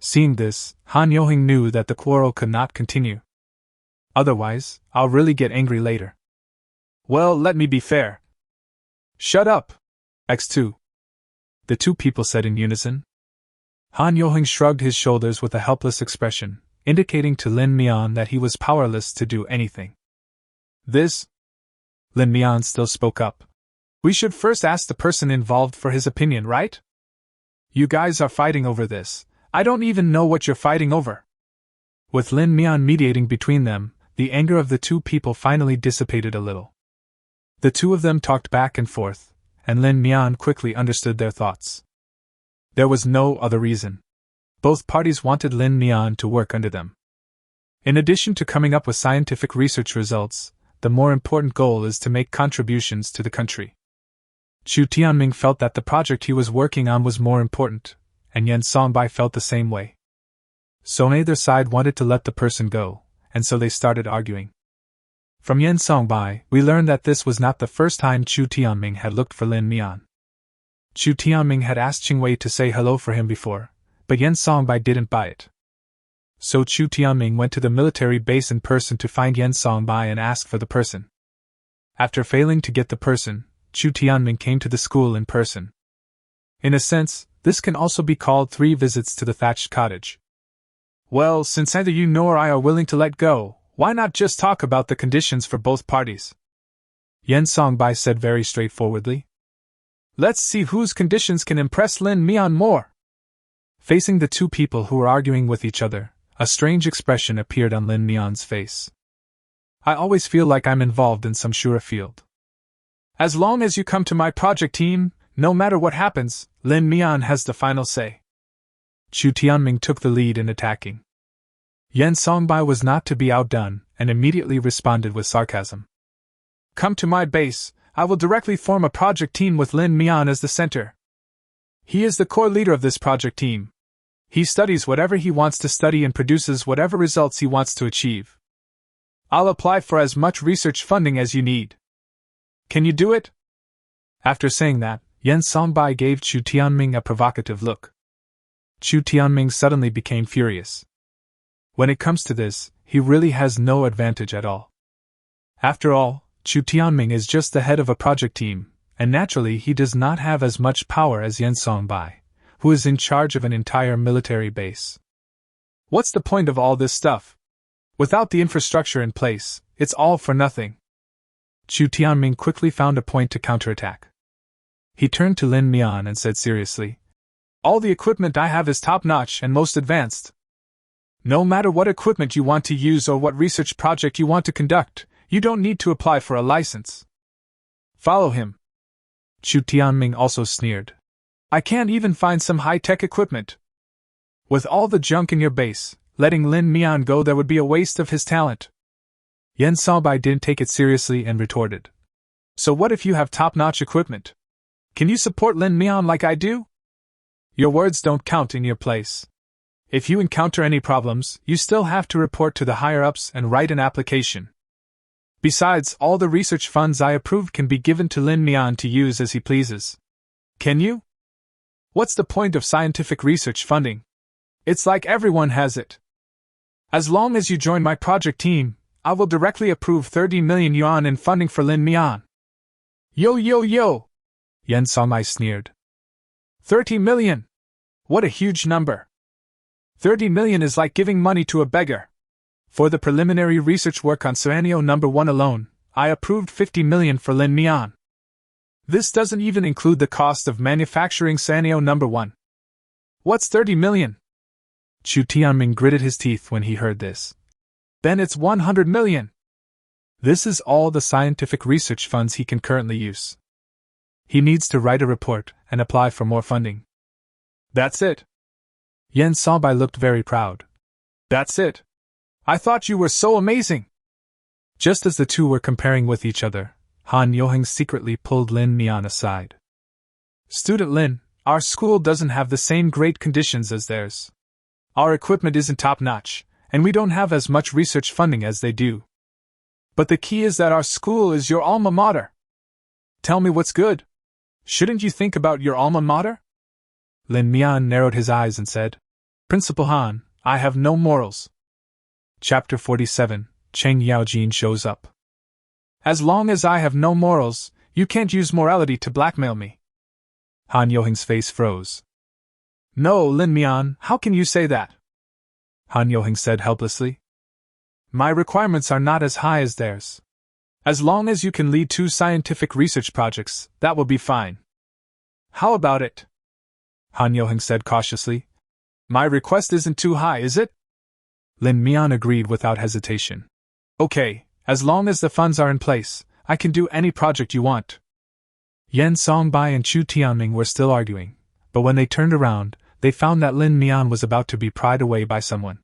Seeing this, Han Yoheng knew that the quarrel could not continue. Otherwise, I'll really get angry later. Well, let me be fair. Shut up! X2. The two people said in unison. Han Yoheng shrugged his shoulders with a helpless expression, indicating to Lin Mian that he was powerless to do anything. Lin Mian still spoke up. We should first ask the person involved for his opinion, right? You guys are fighting over this. I don't even know what you're fighting over. With Lin Mian mediating between them, the anger of the two people finally dissipated a little. The two of them talked back and forth, and Lin Mian quickly understood their thoughts. There was no other reason. Both parties wanted Lin Mian to work under them. In addition to coming up with scientific research results, the more important goal is to make contributions to the country. Chu Tianming felt that the project he was working on was more important, and Yen Songbei felt the same way. So neither side wanted to let the person go, and so they started arguing. From Yen Songbei, we learned that this was not the first time Chu Tianming had looked for Lin Mian. Chu Tianming had asked Qing Wei to say hello for him before, but Yen Songbei didn't buy it. So Chu Tianming went to the military base in person to find Yen Songbei and ask for the person. After failing to get the person, Chu Tianming came to the school in person. In a sense, this can also be called 3 visits to the thatched cottage. Well, since neither you nor I are willing to let go, why not just talk about the conditions for both parties? Yen Songbai said very straightforwardly. Let's see whose conditions can impress Lin Mian more. Facing the two people who were arguing with each other, a strange expression appeared on Lin Mian's face. I always feel like I'm involved in some sure field. As long as you come to my project team, no matter what happens, Lin Mian has the final say. Chu Tianming took the lead in attacking. Yen Songbai was not to be outdone, and immediately responded with sarcasm. Come to my base, I will directly form a project team with Lin Mian as the center. He is the core leader of this project team. He studies whatever he wants to study and produces whatever results he wants to achieve. I'll apply for as much research funding as you need. Can you do it? After saying that, Yen Songbai gave Chu Tianming a provocative look. Chu Tianming suddenly became furious. When it comes to this, he really has no advantage at all. After all, Chu Tianming is just the head of a project team, and naturally he does not have as much power as Yen Songbai, who is in charge of an entire military base. What's the point of all this stuff? Without the infrastructure in place, it's all for nothing. Chu Tianming quickly found a point to counterattack. He turned to Lin Mian and said seriously, all the equipment I have is top-notch and most advanced. No matter what equipment you want to use or what research project you want to conduct, you don't need to apply for a license. Follow him. Chu Tianming also sneered. I can't even find some high-tech equipment. With all the junk in your base, letting Lin Mian go there would be a waste of his talent. Yen Songbai didn't take it seriously and retorted. So what if you have top-notch equipment? Can you support Lin Mian like I do? Your words don't count in your place. If you encounter any problems, you still have to report to the higher-ups and write an application. Besides, all the research funds I approved can be given to Lin Mian to use as he pleases. Can you? What's the point of scientific research funding? It's like everyone has it. As long as you join my project team, I will directly approve 30 million yuan in funding for Lin Mian. Yo yo yo! Yen Songbai sneered. 30 million! What a huge number! 30 million is like giving money to a beggar. For the preliminary research work on Scenario number 1 alone, I approved 50 million for Lin Mian. This doesn't even include the cost of manufacturing Scenario number 1. What's 30 million? Chu Tianming gritted his teeth when he heard this. Then it's 100 million. This is all the scientific research funds he can currently use. He needs to write a report and apply for more funding. That's it. Yen Songbai looked very proud. That's it. I thought you were so amazing. Just as the two were comparing with each other, Han Yoheng secretly pulled Lin Mian aside. Student Lin, our school doesn't have the same great conditions as theirs. Our equipment isn't top-notch, and we don't have as much research funding as they do. But the key is that our school is your alma mater. Tell me what's good. Shouldn't you think about your alma mater? Lin Mian narrowed his eyes and said, Principal Han, I have no morals. Chapter 47, Cheng Yaojin shows up. As long as I have no morals, you can't use morality to blackmail me. Han Yoheng's face froze. No, Lin Mian, how can you say that? Han Yoheng said helplessly. My requirements are not as high as theirs. As long as you can lead 2 scientific research projects, that will be fine. How about it? Han Yoheng said cautiously. My request isn't too high, is it? Lin Mian agreed without hesitation. Okay, as long as the funds are in place, I can do any project you want. Yen Songbai and Chu Tianming were still arguing, but when they turned around, they found that Lin Mian was about to be pried away by someone.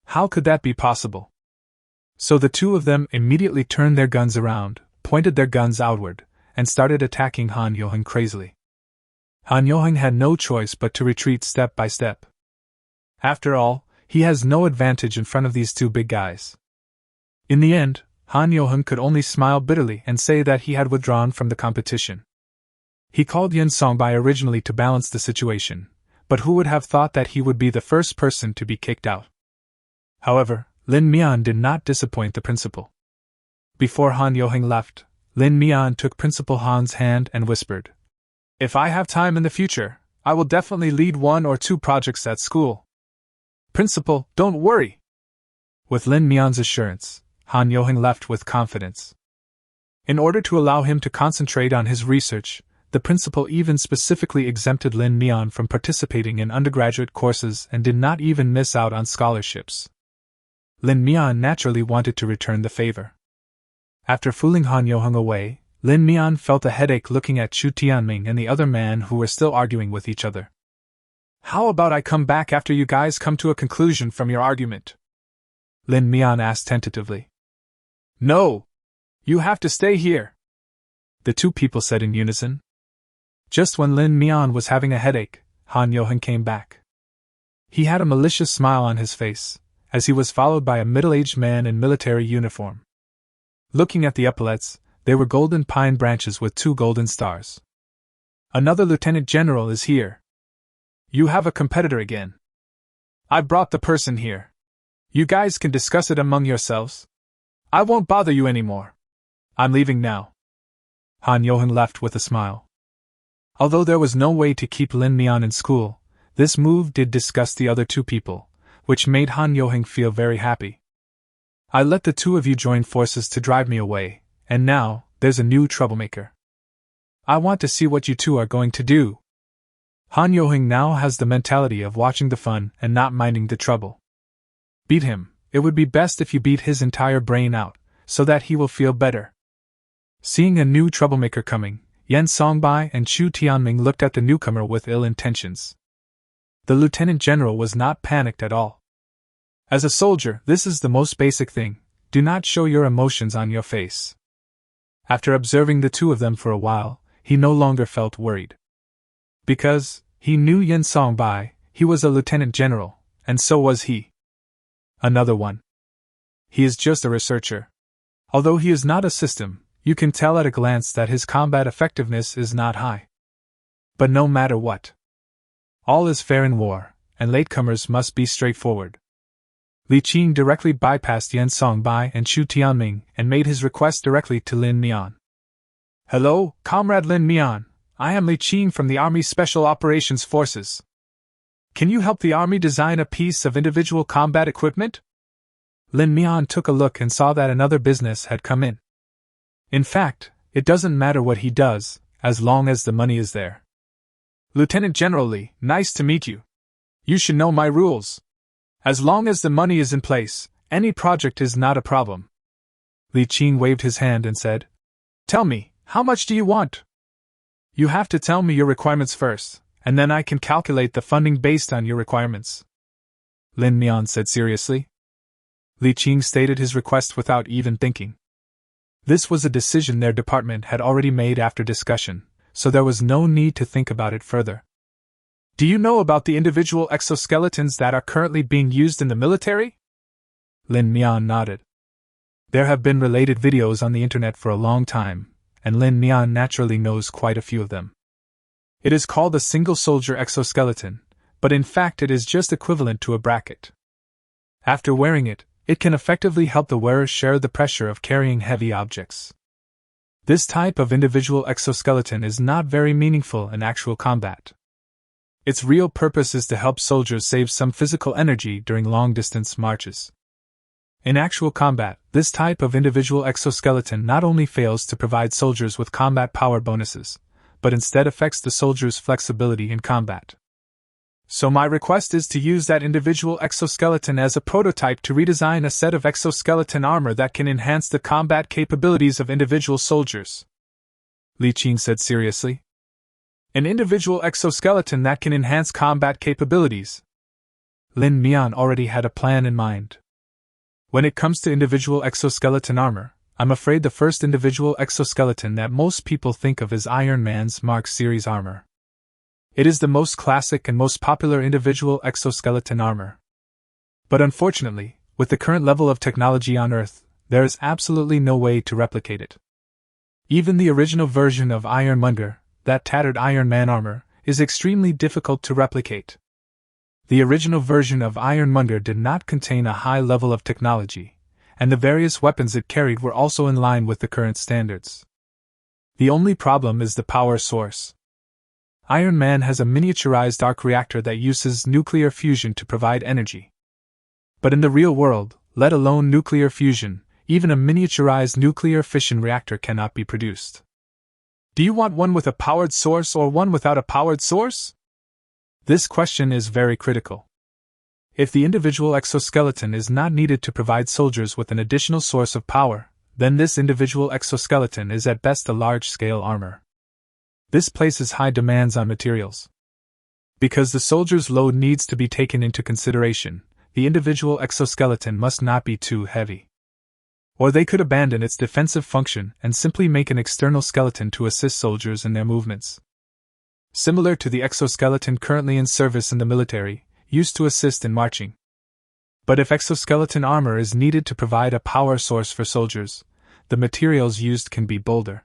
How could that be possible? So the two of them immediately turned their guns around, pointed their guns outward, and started attacking Han Yoheng crazily. Han Yoheng had no choice but to retreat step by step. After all, he has no advantage in front of these two big guys. In the end, Han Yoheng could only smile bitterly and say that he had withdrawn from the competition. He called Yen Songbai originally to balance the situation, but who would have thought that he would be the first person to be kicked out? However, Lin Mian did not disappoint the principal. Before Han Yoheng left, Lin Mian took Principal Han's hand and whispered, If I have time in the future, I will definitely lead 1 or 2 projects at school. Principal, don't worry. With Lin Mian's assurance, Han Yoheng left with confidence. In order to allow him to concentrate on his research, the principal even specifically exempted Lin Mian from participating in undergraduate courses and did not even miss out on scholarships. Lin Mian naturally wanted to return the favor. After fooling Han Yoheng away, Lin Mian felt a headache looking at Chu Tianming and the other man who were still arguing with each other. How about I come back after you guys come to a conclusion from your argument? Lin Mian asked tentatively. No! You have to stay here! The two people said in unison. Just when Lin Mian was having a headache, Han Yoheng came back. He had a malicious smile on his face, as he was followed by a middle-aged man in military uniform. Looking at the epaulets, they were golden pine branches with 2 golden stars. Another lieutenant general is here. You have a competitor again. I brought the person here. You guys can discuss it among yourselves. I won't bother you anymore. I'm leaving now. Han Yoheng left with a smile. Although there was no way to keep Lin Mian in school, this move did disgust the other two people, which made Han Yoheng feel very happy. I let the two of you join forces to drive me away, and now, there's a new troublemaker. I want to see what you two are going to do. Han Yoheng now has the mentality of watching the fun and not minding the trouble. Beat him. It would be best if you beat his entire brain out, so that he will feel better. Seeing a new troublemaker coming, Yan Songbai and Chu Tianming looked at the newcomer with ill intentions. The lieutenant general was not panicked at all. As a soldier, this is the most basic thing: do not show your emotions on your face. After observing the two of them for a while, he no longer felt worried. Because he knew Yan Songbai, he was a lieutenant general, and so was he. Another one. He is just a researcher. Although he is not a system, you can tell at a glance that his combat effectiveness is not high. But no matter what, all is fair in war, and latecomers must be straightforward. Li Qing directly bypassed Yan Songbai and Chu Tianming and made his request directly to Lin Mian. Hello, Comrade Lin Mian. I am Li Qing from the Army Special Operations Forces. Can you help the Army design a piece of individual combat equipment? Lin Mian took a look and saw that another business had come in. In fact, it doesn't matter what he does, as long as the money is there. Lieutenant General Li, nice to meet you. You should know my rules. As long as the money is in place, any project is not a problem. Li Qing waved his hand and said, Tell me, how much do you want? You have to tell me your requirements first, and then I can calculate the funding based on your requirements. Lin Mian said seriously. Li Qing stated his request without even thinking. This was a decision their department had already made after discussion, so there was no need to think about it further. Do you know about the individual exoskeletons that are currently being used in the military? Lin Mian nodded. There have been related videos on the internet for a long time, and Lin Mian naturally knows quite a few of them. It is called a single soldier exoskeleton, but in fact it is just equivalent to a bracket. After wearing it, it can effectively help the wearer share the pressure of carrying heavy objects. This type of individual exoskeleton is not very meaningful in actual combat. Its real purpose is to help soldiers save some physical energy during long-distance marches. In actual combat, this type of individual exoskeleton not only fails to provide soldiers with combat power bonuses, but instead affects the soldier's flexibility in combat. So my request is to use that individual exoskeleton as a prototype to redesign a set of exoskeleton armor that can enhance the combat capabilities of individual soldiers. Li Qing said seriously. An individual exoskeleton that can enhance combat capabilities. Lin Mian already had a plan in mind. When it comes to individual exoskeleton armor, I'm afraid the first individual exoskeleton that most people think of is Iron Man's Mark series armor. It is the most classic and most popular individual exoskeleton armor. But unfortunately, with the current level of technology on Earth, there is absolutely no way to replicate it. Even the original version of Ironmonger, that tattered Iron Man armor, is extremely difficult to replicate. The original version of Ironmonger did not contain a high level of technology, and the various weapons it carried were also in line with the current standards. The only problem is the power source. Iron Man has a miniaturized arc reactor that uses nuclear fusion to provide energy. But in the real world, let alone nuclear fusion, even a miniaturized nuclear fission reactor cannot be produced. Do you want one with a powered source or one without a powered source? This question is very critical. If the individual exoskeleton is not needed to provide soldiers with an additional source of power, then this individual exoskeleton is at best a large-scale armor. This places high demands on materials. Because the soldier's load needs to be taken into consideration, the individual exoskeleton must not be too heavy. Or they could abandon its defensive function and simply make an external skeleton to assist soldiers in their movements. Similar to the exoskeleton currently in service in the military, used to assist in marching. But if exoskeleton armor is needed to provide a power source for soldiers, the materials used can be bolder.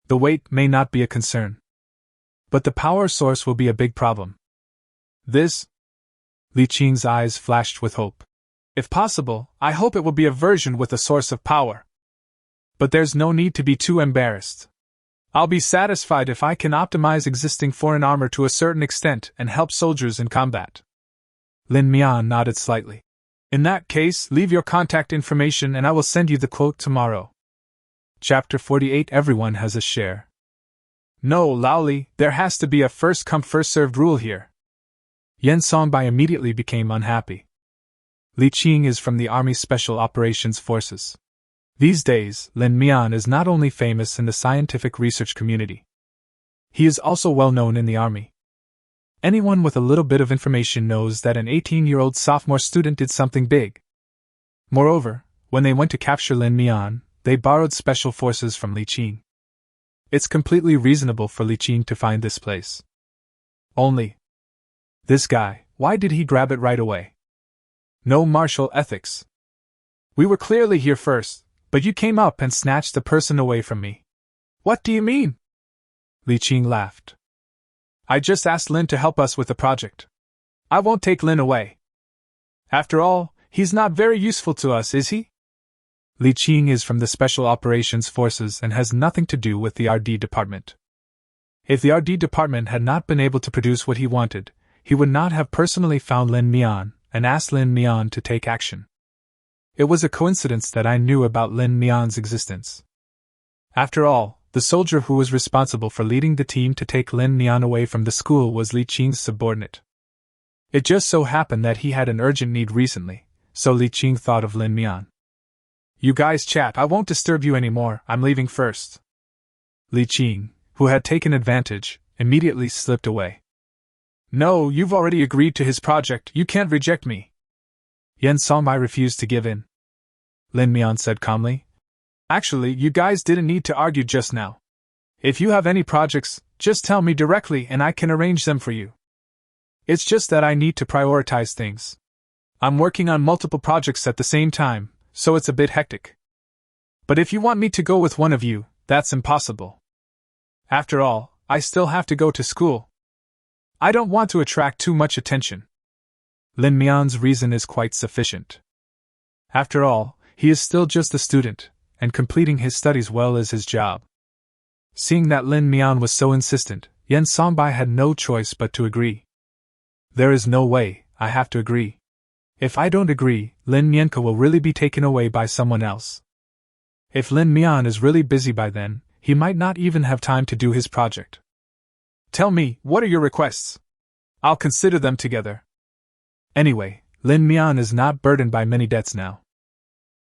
The weight may not be a concern, but the power source will be a big problem. This? Li Qing's eyes flashed with hope. If possible, I hope it will be a version with a source of power. But there's no need to be too embarrassed. I'll be satisfied if I can optimize existing foreign armor to a certain extent and help soldiers in combat. Lin Mian nodded slightly. In that case, leave your contact information and I will send you the quote tomorrow. Chapter 48. Everyone has a share. No, Laoli, there has to be a first-come first-served rule here. Yen Songbai immediately became unhappy. Li Qing is from the Army Special Operations Forces. These days, Lin Mian is not only famous in the scientific research community. He is also well known in the army. Anyone with a little bit of information knows that an 18-year-old sophomore student did something big. Moreover, when they went to capture Lin Mian, they borrowed special forces from Li Qing. It's completely reasonable for Li Qing to find this place. Only, this guy, why did he grab it right away? No martial ethics. We were clearly here first, but you came up and snatched the person away from me. What do you mean? Li Qing laughed. I just asked Lin to help us with the project. I won't take Lin away. After all, he's not very useful to us, is he? Li Qing is from the Special Operations Forces and has nothing to do with the RD department. If the RD department had not been able to produce what he wanted, he would not have personally found Lin Mian and asked Lin Mian to take action. It was a coincidence that I knew about Lin Mian's existence. After all, the soldier who was responsible for leading the team to take Lin Mian away from the school was Li Qing's subordinate. It just so happened that he had an urgent need recently, so Li Qing thought of Lin Mian. You guys chat, I won't disturb you anymore, I'm leaving first. Li Qing, who had taken advantage, immediately slipped away. No, you've already agreed to his project, you can't reject me. Yen Songbai refused to give in. Lin Mian said calmly. Actually, you guys didn't need to argue just now. If you have any projects, just tell me directly and I can arrange them for you. It's just that I need to prioritize things. I'm working on multiple projects at the same time, so it's a bit hectic. But if you want me to go with one of you, that's impossible. After all, I still have to go to school. I don't want to attract too much attention. Lin Mian's reason is quite sufficient. After all, he is still just a student, and completing his studies well is his job. Seeing that Lin Mian was so insistent, Yen Songbai had no choice but to agree. There is no way, I have to agree. If I don't agree, Lin Mianka will really be taken away by someone else. If Lin Mian is really busy by then, he might not even have time to do his project. Tell me, what are your requests? I'll consider them together. Anyway, Lin Mian is not burdened by many debts now.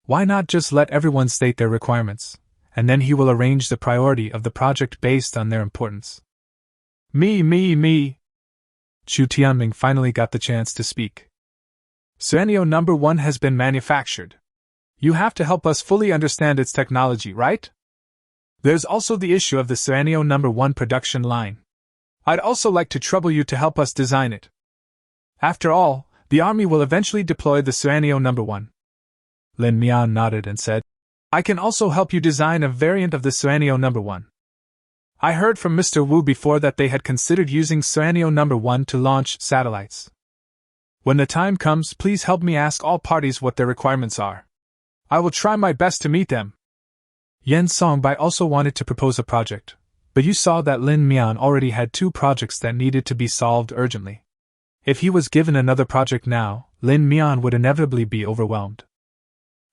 Why not just let everyone state their requirements, and then he will arrange the priority of the project based on their importance. Me. Chu Tianming finally got the chance to speak. Suanio number 1 has been manufactured. You have to help us fully understand its technology, right? There's also the issue of the Suanio number 1 production line. I'd also like to trouble you to help us design it. After all, the army will eventually deploy the Suanio number 1. Lin Mian nodded and said, I can also help you design a variant of the Suanio number 1. I heard from Mr. Wu before that they had considered using Suanio number 1 to launch satellites. When the time comes, please help me ask all parties what their requirements are. I will try my best to meet them. Yen Songbai also wanted to propose a project, but you saw that Lin Mian already had 2 projects that needed to be solved urgently. If he was given another project now, Lin Mian would inevitably be overwhelmed.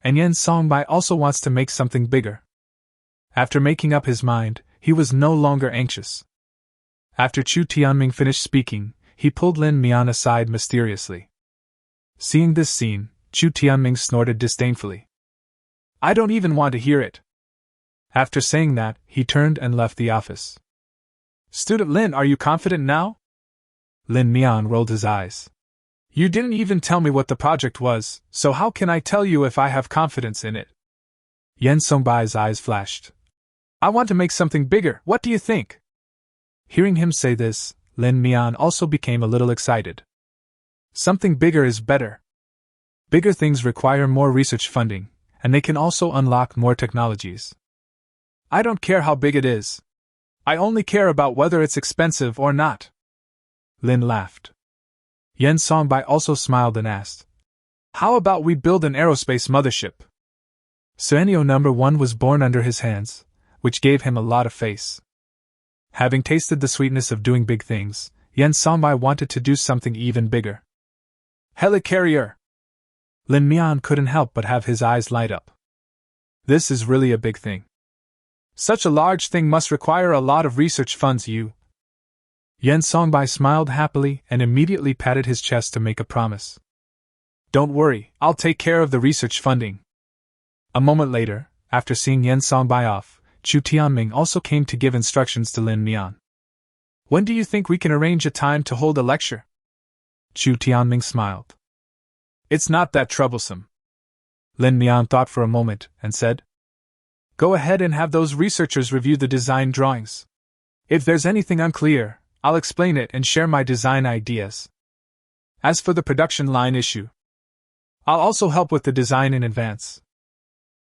and Yen Songbai also wants to make something bigger. After making up his mind, he was no longer anxious. After Chu Tianming finished speaking, he pulled Lin Mian aside mysteriously. Seeing this scene, Chu Tianming snorted disdainfully. I don't even want to hear it. After saying that, he turned and left the office. Student Lin, are you confident now? Lin Mian rolled his eyes. You didn't even tell me what the project was, so how can I tell you if I have confidence in it? Yen Songbai's eyes flashed. I want to make something bigger, what do you think? Hearing him say this, Lin Mian also became a little excited. Something bigger is better. Bigger things require more research funding, and they can also unlock more technologies. I don't care how big it is. I only care about whether it's expensive or not. Lin laughed. Yen Songbai also smiled and asked, how about we build an aerospace mothership? Suenyo No. 1 was born under his hands, which gave him a lot of face. Having tasted the sweetness of doing big things, Yen Songbai wanted to do something even bigger. Helicarrier! Lin Mian couldn't help but have his eyes light up. This is really a big thing. Such a large thing must require a lot of research funds. Yen Songbai smiled happily and immediately patted his chest to make a promise. Don't worry, I'll take care of the research funding. A moment later, after seeing Yen Songbai off, Chu Tianming also came to give instructions to Lin Mian. When do you think we can arrange a time to hold a lecture? Chu Tianming smiled. It's not that troublesome. Lin Mian thought for a moment and said, go ahead and have those researchers review the design drawings. If there's anything unclear, I'll explain it and share my design ideas. As for the production line issue, I'll also help with the design in advance.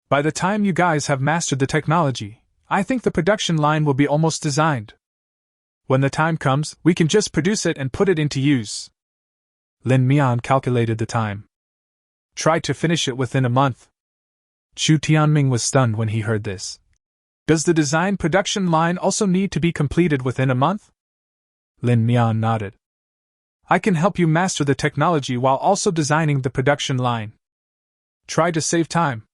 By the time you guys have mastered the technology, I think the production line will be almost designed. When the time comes, we can just produce it and put it into use. Lin Mian calculated the time. Try to finish it within a month. Chu Tianming was stunned when he heard this. Does the design production line also need to be completed within a month? Lin Mian nodded. I can help you master the technology while also designing the production line. Try to save time.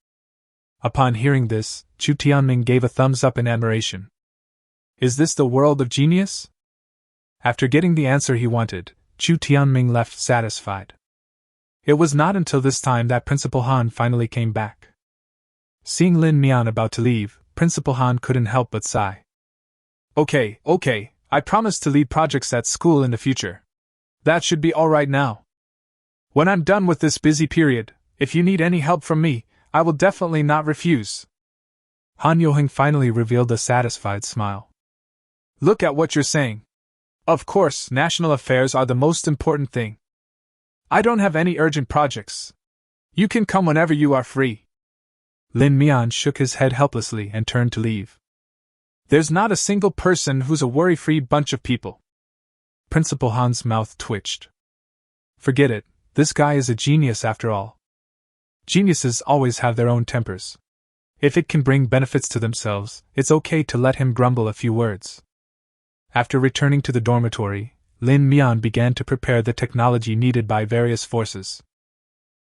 Upon hearing this, Chu Tianming gave a thumbs up in admiration. Is this the world of genius? After getting the answer he wanted, Chu Tianming left satisfied. It was not until this time that Principal Han finally came back. Seeing Lin Mian about to leave, Principal Han couldn't help but sigh. Okay, I promise to lead projects at school in the future. That should be all right now. When I'm done with this busy period, if you need any help from me, I will definitely not refuse. Han Yoheng finally revealed a satisfied smile. Look at what you're saying. Of course, national affairs are the most important thing. I don't have any urgent projects. You can come whenever you are free. Lin Mian shook his head helplessly and turned to leave. There's not a single person who's a worry-free bunch of people. Principal Han's mouth twitched. Forget it, this guy is a genius after all. Geniuses always have their own tempers. If it can bring benefits to themselves, it's okay to let him grumble a few words. After returning to the dormitory, Lin Mian began to prepare the technology needed by various forces.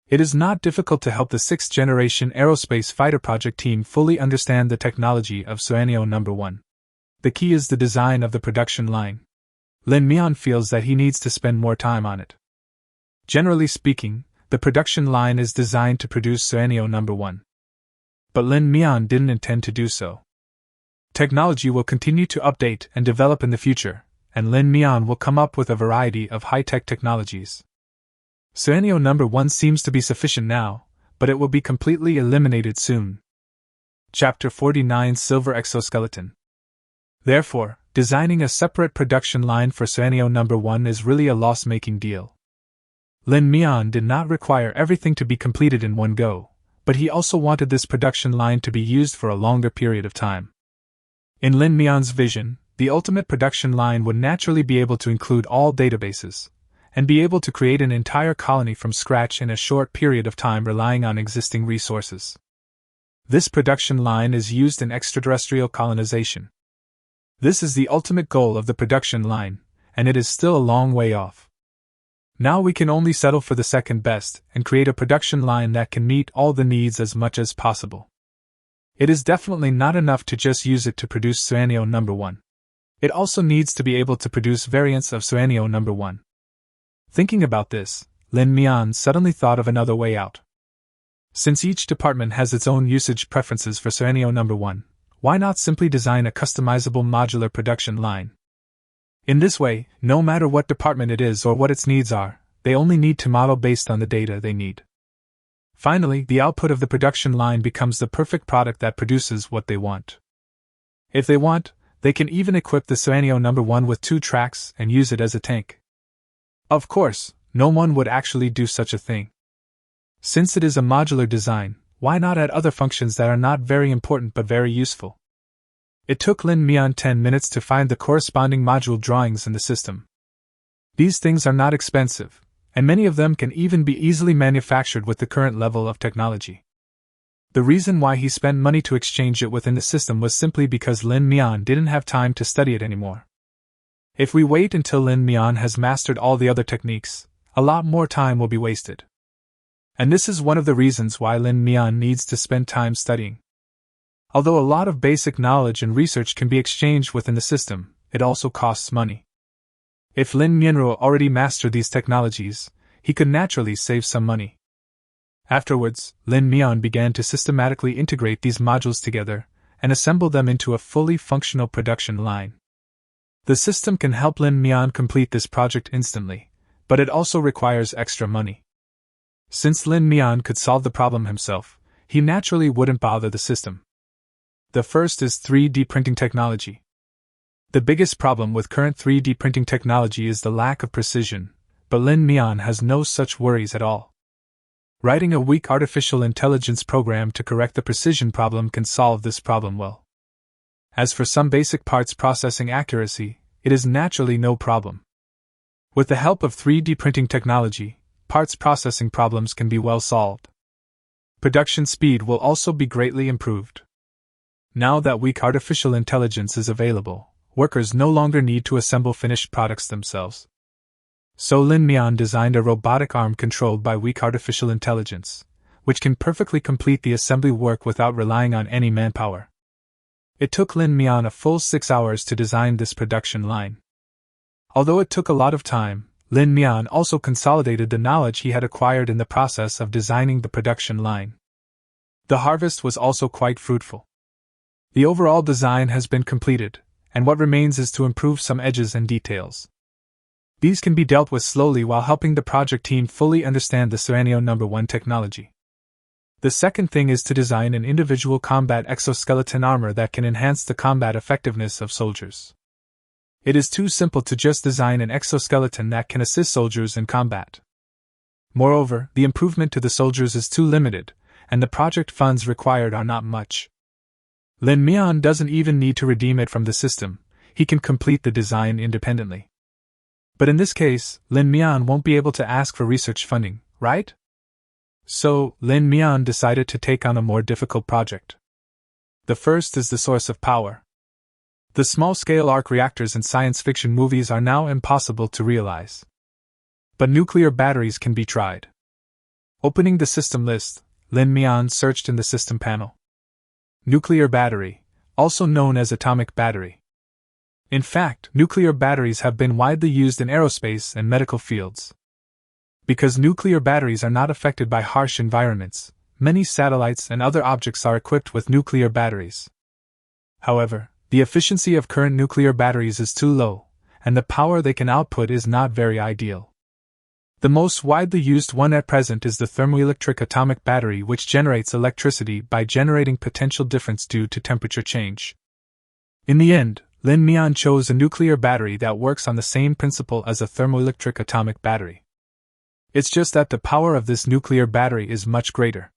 It is not difficult to help the 6th-generation aerospace fighter project team fully understand the technology of Suenyo No. 1. The key is the design of the production line. Lin Mian feels that he needs to spend more time on it. Generally speaking, the production line is designed to produce Suenyo No. 1. But Lin Mian didn't intend to do so. Technology will continue to update and develop in the future, and Lin Mian will come up with a variety of high-tech technologies. Suenyo No. 1 seems to be sufficient now, but it will be completely eliminated soon. Chapter 49 Silver Exoskeleton. Therefore, designing a separate production line for Suenyo No. 1 is really a loss-making deal. Lin Mian did not require everything to be completed in one go, but he also wanted this production line to be used for a longer period of time. In Lin Mian's vision, the ultimate production line would naturally be able to include all databases, and be able to create an entire colony from scratch in a short period of time relying on existing resources. This production line is used in extraterrestrial colonization. This is the ultimate goal of the production line, and it is still a long way off. Now we can only settle for the second best and create a production line that can meet all the needs as much as possible. It is definitely not enough to just use it to produce scenario number 1. It also needs to be able to produce variants of scenario number 1. Thinking about this, Lin Mian suddenly thought of another way out. Since each department has its own usage preferences for scenario number 1, why not simply design a customizable modular production line? In this way, no matter what department it is or what its needs are, they only need to model based on the data they need. Finally, the output of the production line becomes the perfect product that produces what they want. If they want, they can even equip the scenario number 1 with 2 tracks and use it as a tank. Of course, no one would actually do such a thing. Since it is a modular design, why not add other functions that are not very important but very useful? It took Lin Mian 10 minutes to find the corresponding module drawings in the system. These things are not expensive, and many of them can even be easily manufactured with the current level of technology. The reason why he spent money to exchange it within the system was simply because Lin Mian didn't have time to study it anymore. If we wait until Lin Mian has mastered all the other techniques, a lot more time will be wasted. And this is one of the reasons why Lin Mian needs to spend time studying. Although a lot of basic knowledge and research can be exchanged within the system, it also costs money. If Lin Mianruo already mastered these technologies, he could naturally save some money. Afterwards, Lin Mian began to systematically integrate these modules together and assemble them into a fully functional production line. The system can help Lin Mian complete this project instantly, but it also requires extra money. Since Lin Mian could solve the problem himself, he naturally wouldn't bother the system. The first is 3D printing technology. The biggest problem with current 3D printing technology is the lack of precision, but Lin Mian has no such worries at all. Writing a weak artificial intelligence program to correct the precision problem can solve this problem well. As for some basic parts processing accuracy, it is naturally no problem. With the help of 3D printing technology, parts processing problems can be well solved. Production speed will also be greatly improved. Now that weak artificial intelligence is available, workers no longer need to assemble finished products themselves. So Lin Mian designed a robotic arm controlled by weak artificial intelligence, which can perfectly complete the assembly work without relying on any manpower. It took Lin Mian a full 6 hours to design this production line. Although it took a lot of time, Lin Mian also consolidated the knowledge he had acquired in the process of designing the production line. The harvest was also quite fruitful. The overall design has been completed, and what remains is to improve some edges and details. These can be dealt with slowly while helping the project team fully understand the scenario number 1 technology. The second thing is to design an individual combat exoskeleton armor that can enhance the combat effectiveness of soldiers. It is too simple to just design an exoskeleton that can assist soldiers in combat. Moreover, the improvement to the soldiers is too limited, and the project funds required are not much. Lin Mian doesn't even need to redeem it from the system, he can complete the design independently. But in this case, Lin Mian won't be able to ask for research funding, right? So, Lin Mian decided to take on a more difficult project. The first is the source of power. The small-scale arc reactors in science fiction movies are now impossible to realize. But nuclear batteries can be tried. Opening the system list, Lin Mian searched in the system panel. Nuclear battery, also known as atomic battery. In fact, nuclear batteries have been widely used in aerospace and medical fields. Because nuclear batteries are not affected by harsh environments, many satellites and other objects are equipped with nuclear batteries. However, the efficiency of current nuclear batteries is too low, and the power they can output is not very ideal. The most widely used one at present is the thermoelectric atomic battery, which generates electricity by generating potential difference due to temperature change. In the end, Lin Mian chose a nuclear battery that works on the same principle as a thermoelectric atomic battery. It's just that the power of this nuclear battery is much greater.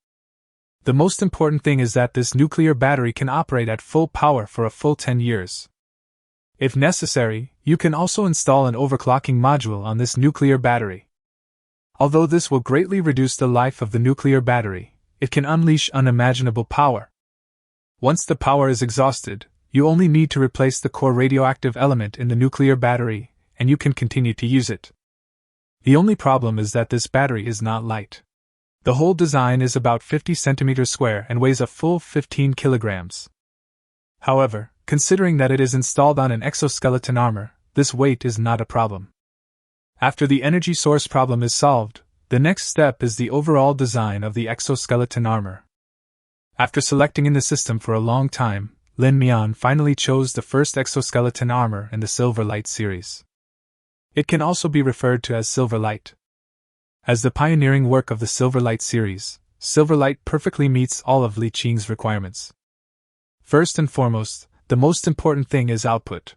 The most important thing is that this nuclear battery can operate at full power for a full 10 years. If necessary, you can also install an overclocking module on this nuclear battery. Although this will greatly reduce the life of the nuclear battery, it can unleash unimaginable power. Once the power is exhausted, you only need to replace the core radioactive element in the nuclear battery, and you can continue to use it. The only problem is that this battery is not light. The whole design is about 50 centimeters square and weighs a full 15 kilograms. However, considering that it is installed on an exoskeleton armor, this weight is not a problem. After the energy source problem is solved, the next step is the overall design of the exoskeleton armor. After selecting in the system for a long time, Lin Mian finally chose the first exoskeleton armor in the Silverlight series. It can also be referred to as Silverlight. As the pioneering work of the Silverlight series, Silverlight perfectly meets all of Li Qing's requirements. First and foremost, the most important thing is output.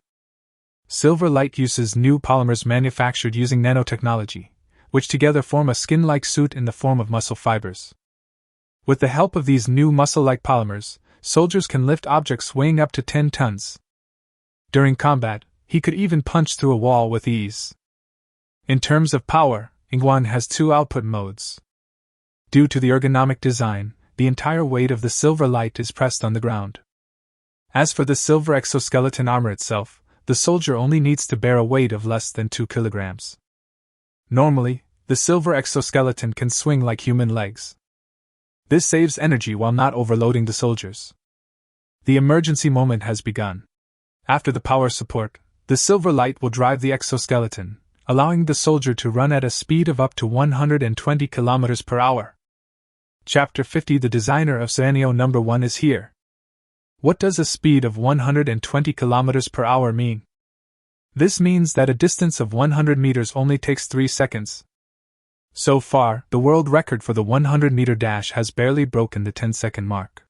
Silverlight uses new polymers manufactured using nanotechnology, which together form a skin-like suit in the form of muscle fibers. With the help of these new muscle-like polymers, soldiers can lift objects weighing up to 10 tons. During combat, he could even punch through a wall with ease. In terms of power, Yingguan has two output modes. Due to the ergonomic design, the entire weight of the Silverlight is pressed on the ground. As for the silver exoskeleton armor itself, the soldier only needs to bear a weight of less than 2 kilograms. Normally, the silver exoskeleton can swing like human legs. This saves energy while not overloading the soldiers. The emergency moment has begun. After the power support, the Silverlight will drive the exoskeleton, allowing the soldier to run at a speed of up to 120 kilometers per hour. Chapter 50. The designer of Scenario Number 1 is here. What does a speed of 120 kilometers per hour mean? This means that a distance of 100 meters only takes 3 seconds. So far, the world record for the 100-meter dash has barely broken the 10-second mark.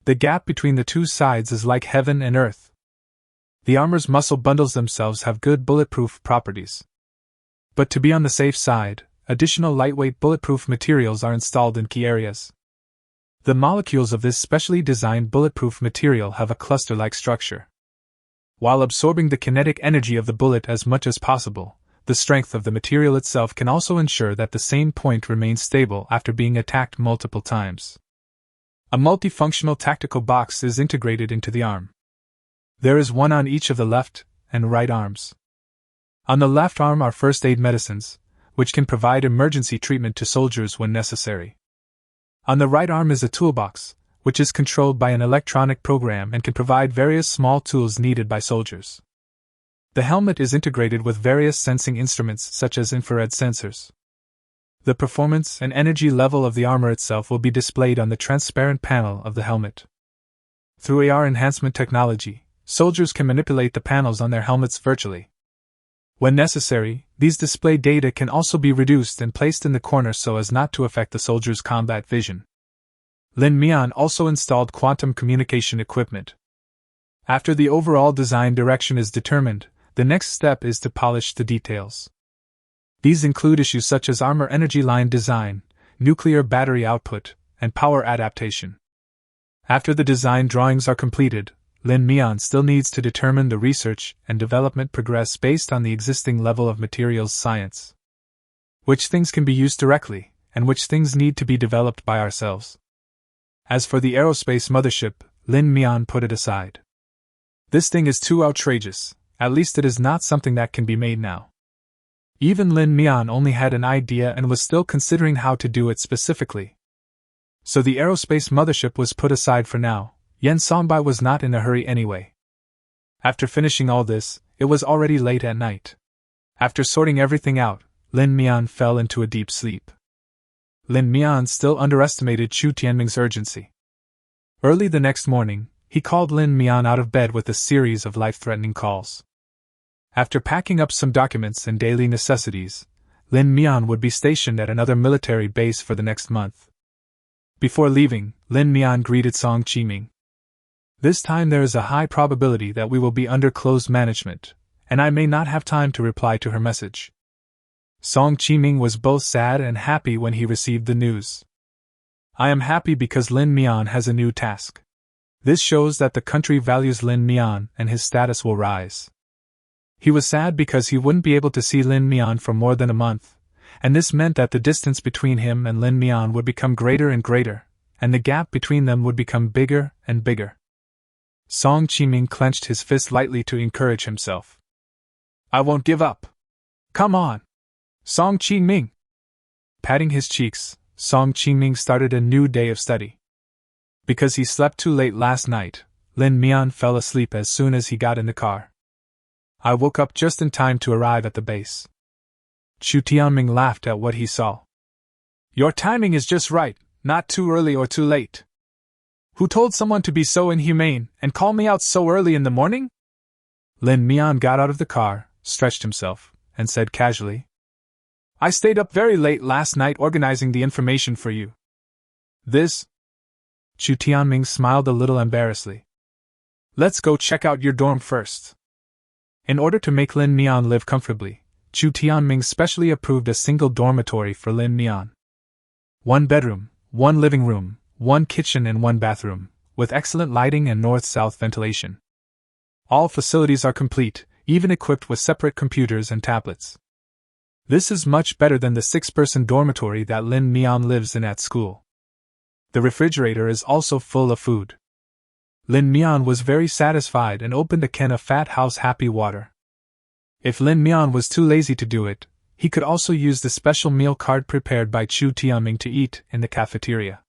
The gap between the two sides is like heaven and earth. The armor's muscle bundles themselves have good bulletproof properties. But to be on the safe side, additional lightweight bulletproof materials are installed in key areas. The molecules of this specially designed bulletproof material have a cluster-like structure. While absorbing the kinetic energy of the bullet as much as possible, the strength of the material itself can also ensure that the same point remains stable after being attacked multiple times. A multifunctional tactical box is integrated into the arm. There is one on each of the left and right arms. On the left arm are first aid medicines, which can provide emergency treatment to soldiers when necessary. On the right arm is a toolbox, which is controlled by an electronic program and can provide various small tools needed by soldiers. The helmet is integrated with various sensing instruments such as infrared sensors. The performance and energy level of the armor itself will be displayed on the transparent panel of the helmet. Through AR enhancement technology, soldiers can manipulate the panels on their helmets virtually. When necessary, these display data can also be reduced and placed in the corner so as not to affect the soldier's combat vision. Lin Mian also installed quantum communication equipment. After the overall design direction is determined, the next step is to polish the details. These include issues such as armor energy line design, nuclear battery output, and power adaptation. After the design drawings are completed, Lin Mian still needs to determine the research and development progress based on the existing level of materials science. Which things can be used directly, and which things need to be developed by ourselves. As for the aerospace mothership, Lin Mian put it aside. This thing is too outrageous, at least it is not something that can be made now. Even Lin Mian only had an idea and was still considering how to do it specifically. So the aerospace mothership was put aside for now. Yen Songbai was not in a hurry anyway. After finishing all this, it was already late at night. After sorting everything out, Lin Mian fell into a deep sleep. Lin Mian still underestimated Chu Tianming's urgency. Early the next morning, he called Lin Mian out of bed with a series of life-threatening calls. After packing up some documents and daily necessities, Lin Mian would be stationed at another military base for the next month. Before leaving, Lin Mian greeted Song Qiming. This time there is a high probability that we will be under closed management, and I may not have time to reply to her message. Song Qiming was both sad and happy when he received the news. I am happy because Lin Mian has a new task. This shows that the country values Lin Mian and his status will rise. He was sad because he wouldn't be able to see Lin Mian for more than a month, and this meant that the distance between him and Lin Mian would become greater and greater, and the gap between them would become bigger and bigger. Song Qiming clenched his fist lightly to encourage himself. I won't give up. Come on! Song Qingming. Patting his cheeks, Song Qingming started a new day of study. Because he slept too late last night, Lin Mian fell asleep as soon as he got in the car. I woke up just in time to arrive at the base. Chu Tianming laughed at what he saw. Your timing is just right, not too early or too late. Who told someone to be so inhumane and call me out so early in the morning? Lin Mian got out of the car, stretched himself, and said casually, I stayed up very late last night organizing the information for you. This? Chu Tianming smiled a little embarrassedly. Let's go check out your dorm first. In order to make Lin Mian live comfortably, Chu Tianming specially approved a single dormitory for Lin Mian. 1 bedroom, 1 living room, 1 kitchen and 1 bathroom, with excellent lighting and north-south ventilation. All facilities are complete, even equipped with separate computers and tablets. This is much better than the 6-person dormitory that Lin Mian lives in at school. The refrigerator is also full of food. Lin Mian was very satisfied and opened a can of Fat House Happy Water. If Lin Mian was too lazy to do it, he could also use the special meal card prepared by Chu Tianming to eat in the cafeteria.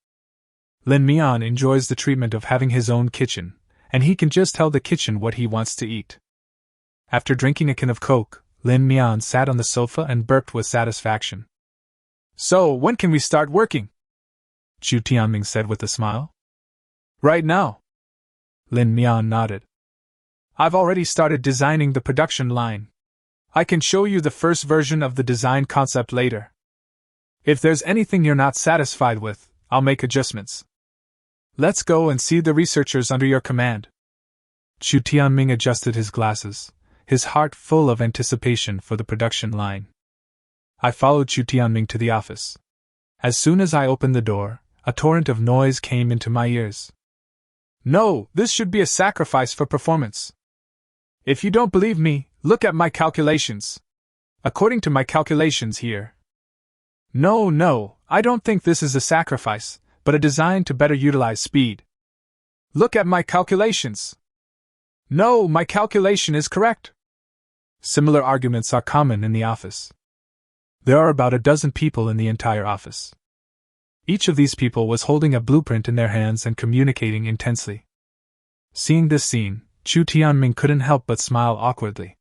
Lin Mian enjoys the treatment of having his own kitchen, and he can just tell the kitchen what he wants to eat. After drinking a can of Coke, Lin Mian sat on the sofa and burped with satisfaction. So, when can we start working? Chu Tianming said with a smile. Right now. Lin Mian nodded. I've already started designing the production line. I can show you the first version of the design concept later. If there's anything you're not satisfied with, I'll make adjustments. Let's go and see the researchers under your command. Chu Tianming adjusted his glasses, his heart full of anticipation for the production line. I followed Chu Tianming to the office. As soon as I opened the door, a torrent of noise came into my ears. No, this should be a sacrifice for performance. If you don't believe me, look at my calculations. According to my calculations here. No, I don't think this is a sacrifice, but a design to better utilize speed. Look at my calculations. No, my calculation is correct. Similar arguments are common in the office. There are about a dozen people in the entire office. Each of these people was holding a blueprint in their hands and communicating intensely. Seeing this scene, Chu Tianming couldn't help but smile awkwardly.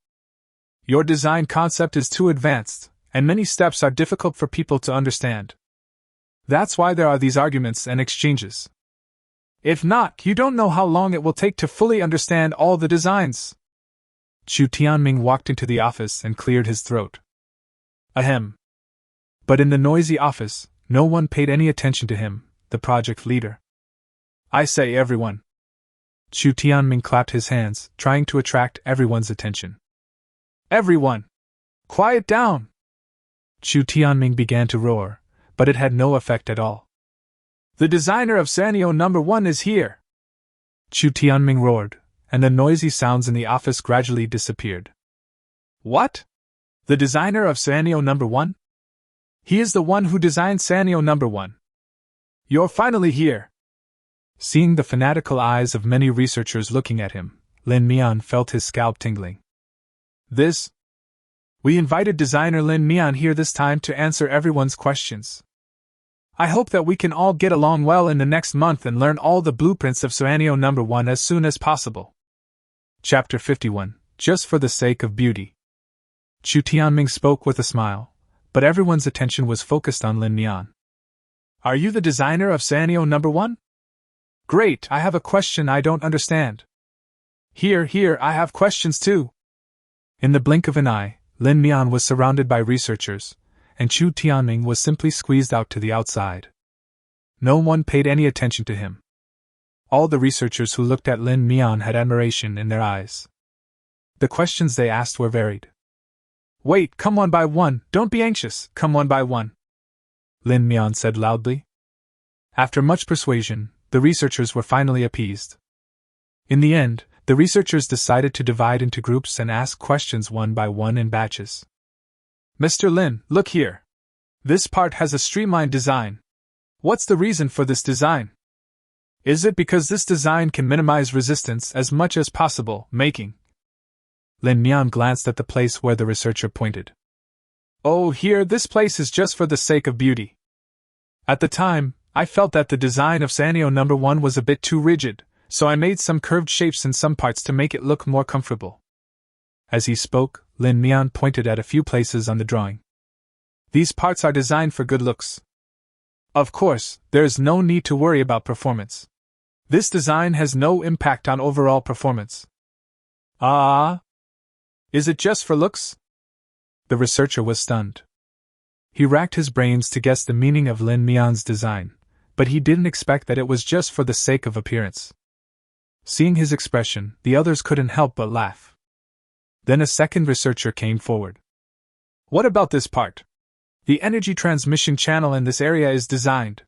Your design concept is too advanced, and many steps are difficult for people to understand. That's why there are these arguments and exchanges. If not, you don't know how long it will take to fully understand all the designs. Chu Tianming walked into the office and cleared his throat. Ahem. But in the noisy office, no one paid any attention to him, the project leader. I say everyone. Chu Tianming clapped his hands, trying to attract everyone's attention. Everyone! Quiet down! Chu Tianming began to roar, but it had no effect at all. The designer of scenario number 1 is here! Chu Tianming roared, and the noisy sounds in the office gradually disappeared. What? The designer of scenario number 1? He is the one who designed scenario number 1. You're finally here! Seeing the fanatical eyes of many researchers looking at him, Lin Mian felt his scalp tingling. We invited designer Lin Mian here this time to answer everyone's questions. I hope that we can all get along well in the next month and learn all the blueprints of scenario number 1 as soon as possible. Chapter 51, Just for the Sake of Beauty. Chu Tianming spoke with a smile, but everyone's attention was focused on Lin Mian. Are you the designer of scenario number 1? Great, I have a question I don't understand. Here, I have questions too. In the blink of an eye, Lin Mian was surrounded by researchers, and Chu Tianming was simply squeezed out to the outside. No one paid any attention to him. All the researchers who looked at Lin Mian had admiration in their eyes. The questions they asked were varied. Wait, come one by one, don't be anxious, come one by one, Lin Mian said loudly. After much persuasion, the researchers were finally appeased. In the end, the researchers decided to divide into groups and ask questions one by one in batches. Mr. Lin, look here. This part has a streamlined design. What's the reason for this design? Is it because this design can minimize resistance as much as possible, making... Lin Mian glanced at the place where the researcher pointed. Oh, here, this place is just for the sake of beauty. At the time, I felt that the design of Sanyo No. 1 was a bit too rigid, so I made some curved shapes in some parts to make it look more comfortable. As he spoke, Lin Mian pointed at a few places on the drawing. These parts are designed for good looks. Of course, there is no need to worry about performance. This design has no impact on overall performance. Ah? Is it just for looks? The researcher was stunned. He racked his brains to guess the meaning of Lin Mian's design, but he didn't expect that it was just for the sake of appearance. Seeing his expression, the others couldn't help but laugh. Then a second researcher came forward. What about this part? The energy transmission channel in this area is designed.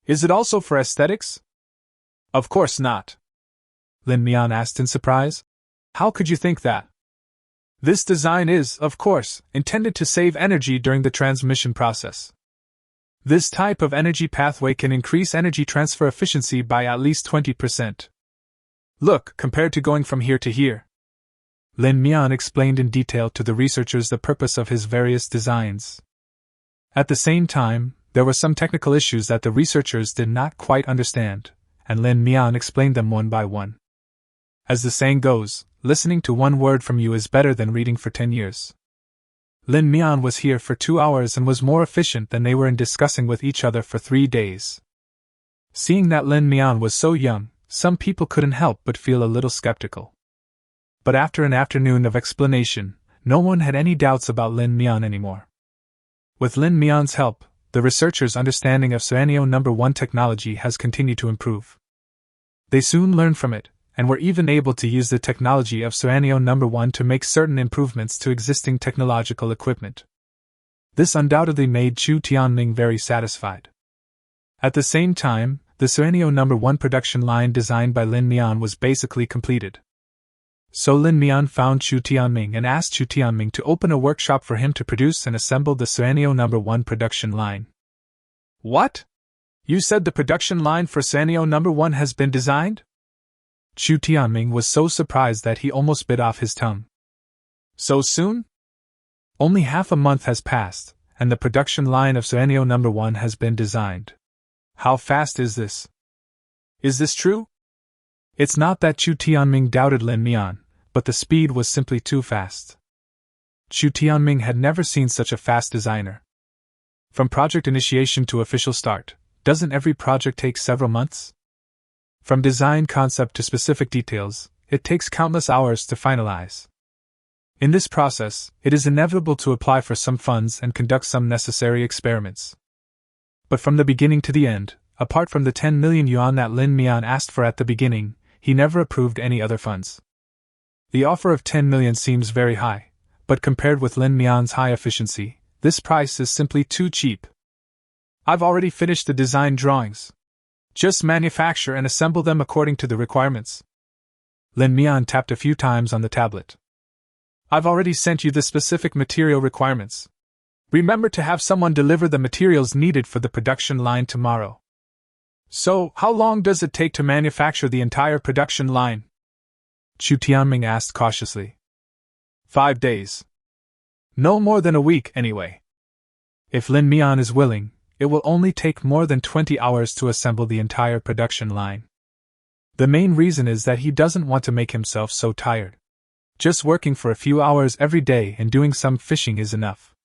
Is it also for aesthetics? Of course not. Lin Mian asked in surprise. How could you think that? This design is, of course, intended to save energy during the transmission process. This type of energy pathway can increase energy transfer efficiency by at least 20%. Look, compared to going from here to here. Lin Mian explained in detail to the researchers the purpose of his various designs. At the same time, there were some technical issues that the researchers did not quite understand, and Lin Mian explained them one by one. As the saying goes, listening to one word from you is better than reading for 10 years. Lin Mian was here for 2 hours and was more efficient than they were in discussing with each other for 3 days. Seeing that Lin Mian was so young, some people couldn't help but feel a little skeptical. But after an afternoon of explanation, no one had any doubts about Lin Mian anymore. With Lin Mian's help, the researchers' understanding of Sanyo No. 1 technology has continued to improve. They soon learned from it, and were even able to use the technology of Sanyo No. 1 to make certain improvements to existing technological equipment. This undoubtedly made Chu Tianming very satisfied. At the same time, the Sanyo No. 1 production line designed by Lin Mian was basically completed. So Lin Mian found Chu Tianming and asked Chu Tianming to open a workshop for him to produce and assemble the Sanyo No. 1 production line. What? You said the production line for Sanyo No. 1 has been designed? Chu Tianming was so surprised that he almost bit off his tongue. So soon? Only half a month has passed, and the production line of Sanyo No. 1 has been designed. How fast is this? Is this true? It's not that Chu Tianming doubted Lin Mian, but the speed was simply too fast. Chu Tianming had never seen such a fast designer. From project initiation to official start, doesn't every project take several months? From design concept to specific details, it takes countless hours to finalize. In this process, it is inevitable to apply for some funds and conduct some necessary experiments. But from the beginning to the end, apart from the 10 million yuan that Lin Mian asked for at the beginning, he never approved any other funds. The offer of 10 million seems very high, but compared with Lin Mian's high efficiency, this price is simply too cheap. I've already finished the design drawings. Just manufacture and assemble them according to the requirements. Lin Mian tapped a few times on the tablet. I've already sent you the specific material requirements. Remember to have someone deliver the materials needed for the production line tomorrow. So, how long does it take to manufacture the entire production line? Chu Tianming asked cautiously. 5 days. No more than a week, anyway. If Lin Mian is willing, it will only take more than 20 hours to assemble the entire production line. The main reason is that he doesn't want to make himself so tired. Just working for a few hours every day and doing some fishing is enough.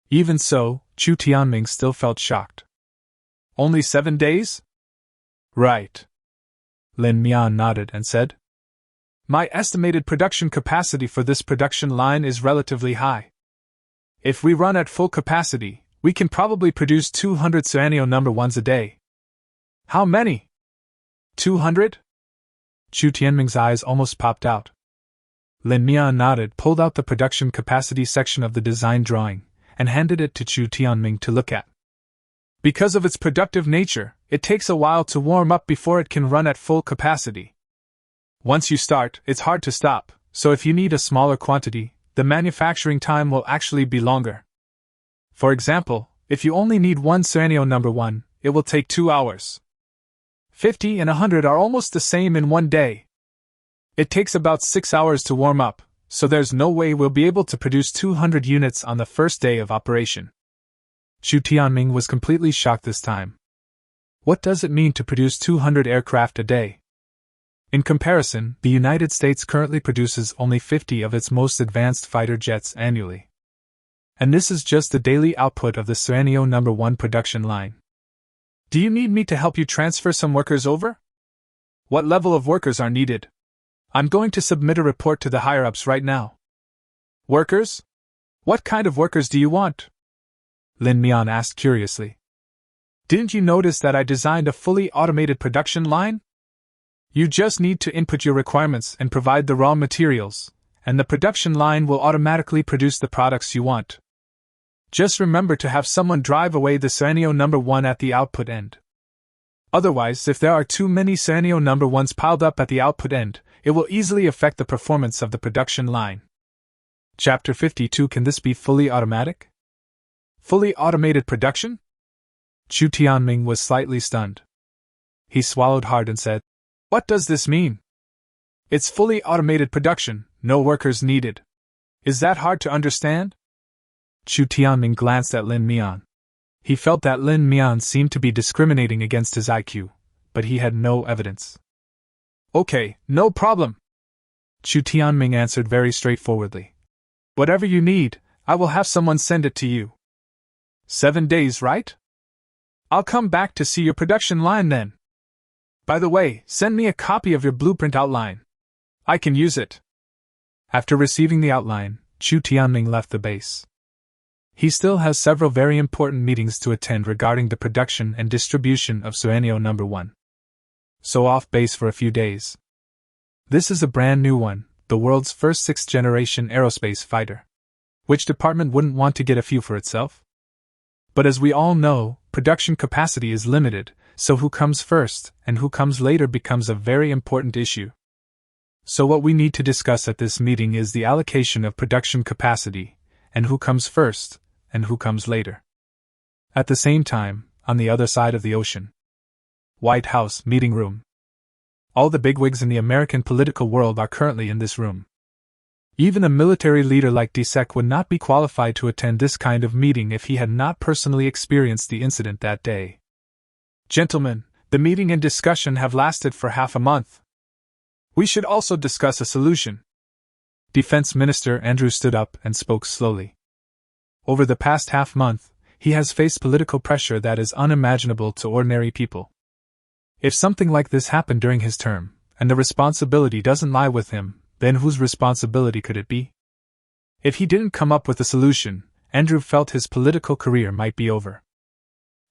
Even so, Chu Tianming still felt shocked. Only 7 days? Right. Lin Mian nodded and said, My estimated production capacity for this production line is relatively high. If we run at full capacity, we can probably produce 200 Sanyo No. 1s a day. How many? 200? Chu Tianming's eyes almost popped out. Lin Mian nodded, pulled out the production capacity section of the design drawing, and handed it to Chu Tianming to look at. Because of its productive nature, it takes a while to warm up before it can run at full capacity. Once you start, it's hard to stop, so if you need a smaller quantity, the manufacturing time will actually be longer. For example, if you only need 1 Sanyo No. 1, it will take 2 hours. 50 and 100 are almost the same in 1 day. It takes about 6 hours to warm up, so there's no way we'll be able to produce 200 units on the first day of operation. Chu Tianming was completely shocked this time. What does it mean to produce 200 aircraft a day? In comparison, the United States currently produces only 50 of its most advanced fighter jets annually. And this is just the daily output of the Suanio No. 1 production line. Do you need me to help you transfer some workers over? What level of workers are needed? I'm going to submit a report to the higher-ups right now. Workers? What kind of workers do you want? Lin Mian asked curiously. Didn't you notice that I designed a fully automated production line? You just need to input your requirements and provide the raw materials, and the production line will automatically produce the products you want. Just remember to have someone drive away the Suanio No. 1 at the output end. Otherwise, if there are too many Suanio No. 1s piled up at the output end, it will easily affect the performance of the production line. Chapter 52. Can this be fully automatic? Fully automated production? Chu Tianming was slightly stunned. He swallowed hard and said, "What does this mean?" "It's fully automated production, no workers needed. Is that hard to understand?" Chu Tianming glanced at Lin Mian. He felt that Lin Mian seemed to be discriminating against his IQ, but he had no evidence. "Okay, no problem," Chu Tianming answered very straightforwardly. "Whatever you need, I will have someone send it to you." 7 days, right? I'll come back to see your production line then. By the way, send me a copy of your blueprint outline. I can use it. After receiving the outline, Chu Tianming left the base. He still has several very important meetings to attend regarding the production and distribution of Suanio No. 1. So off base for a few days. This is a brand new one, the world's first 6th-generation aerospace fighter. Which department wouldn't want to get a few for itself? But as we all know, production capacity is limited, so who comes first and who comes later becomes a very important issue. So what we need to discuss at this meeting is the allocation of production capacity, and who comes first and who comes later. At the same time, on the other side of the ocean. White House meeting room. All the bigwigs in the American political world are currently in this room. Even a military leader like Dissek would not be qualified to attend this kind of meeting if he had not personally experienced the incident that day. Gentlemen, the meeting and discussion have lasted for half a month. We should also discuss a solution. Defense Minister Andrew stood up and spoke slowly. Over the past half-month, he has faced political pressure that is unimaginable to ordinary people. If something like this happened during his term, and the responsibility doesn't lie with him, then whose responsibility could it be? If he didn't come up with a solution, Andrew felt his political career might be over.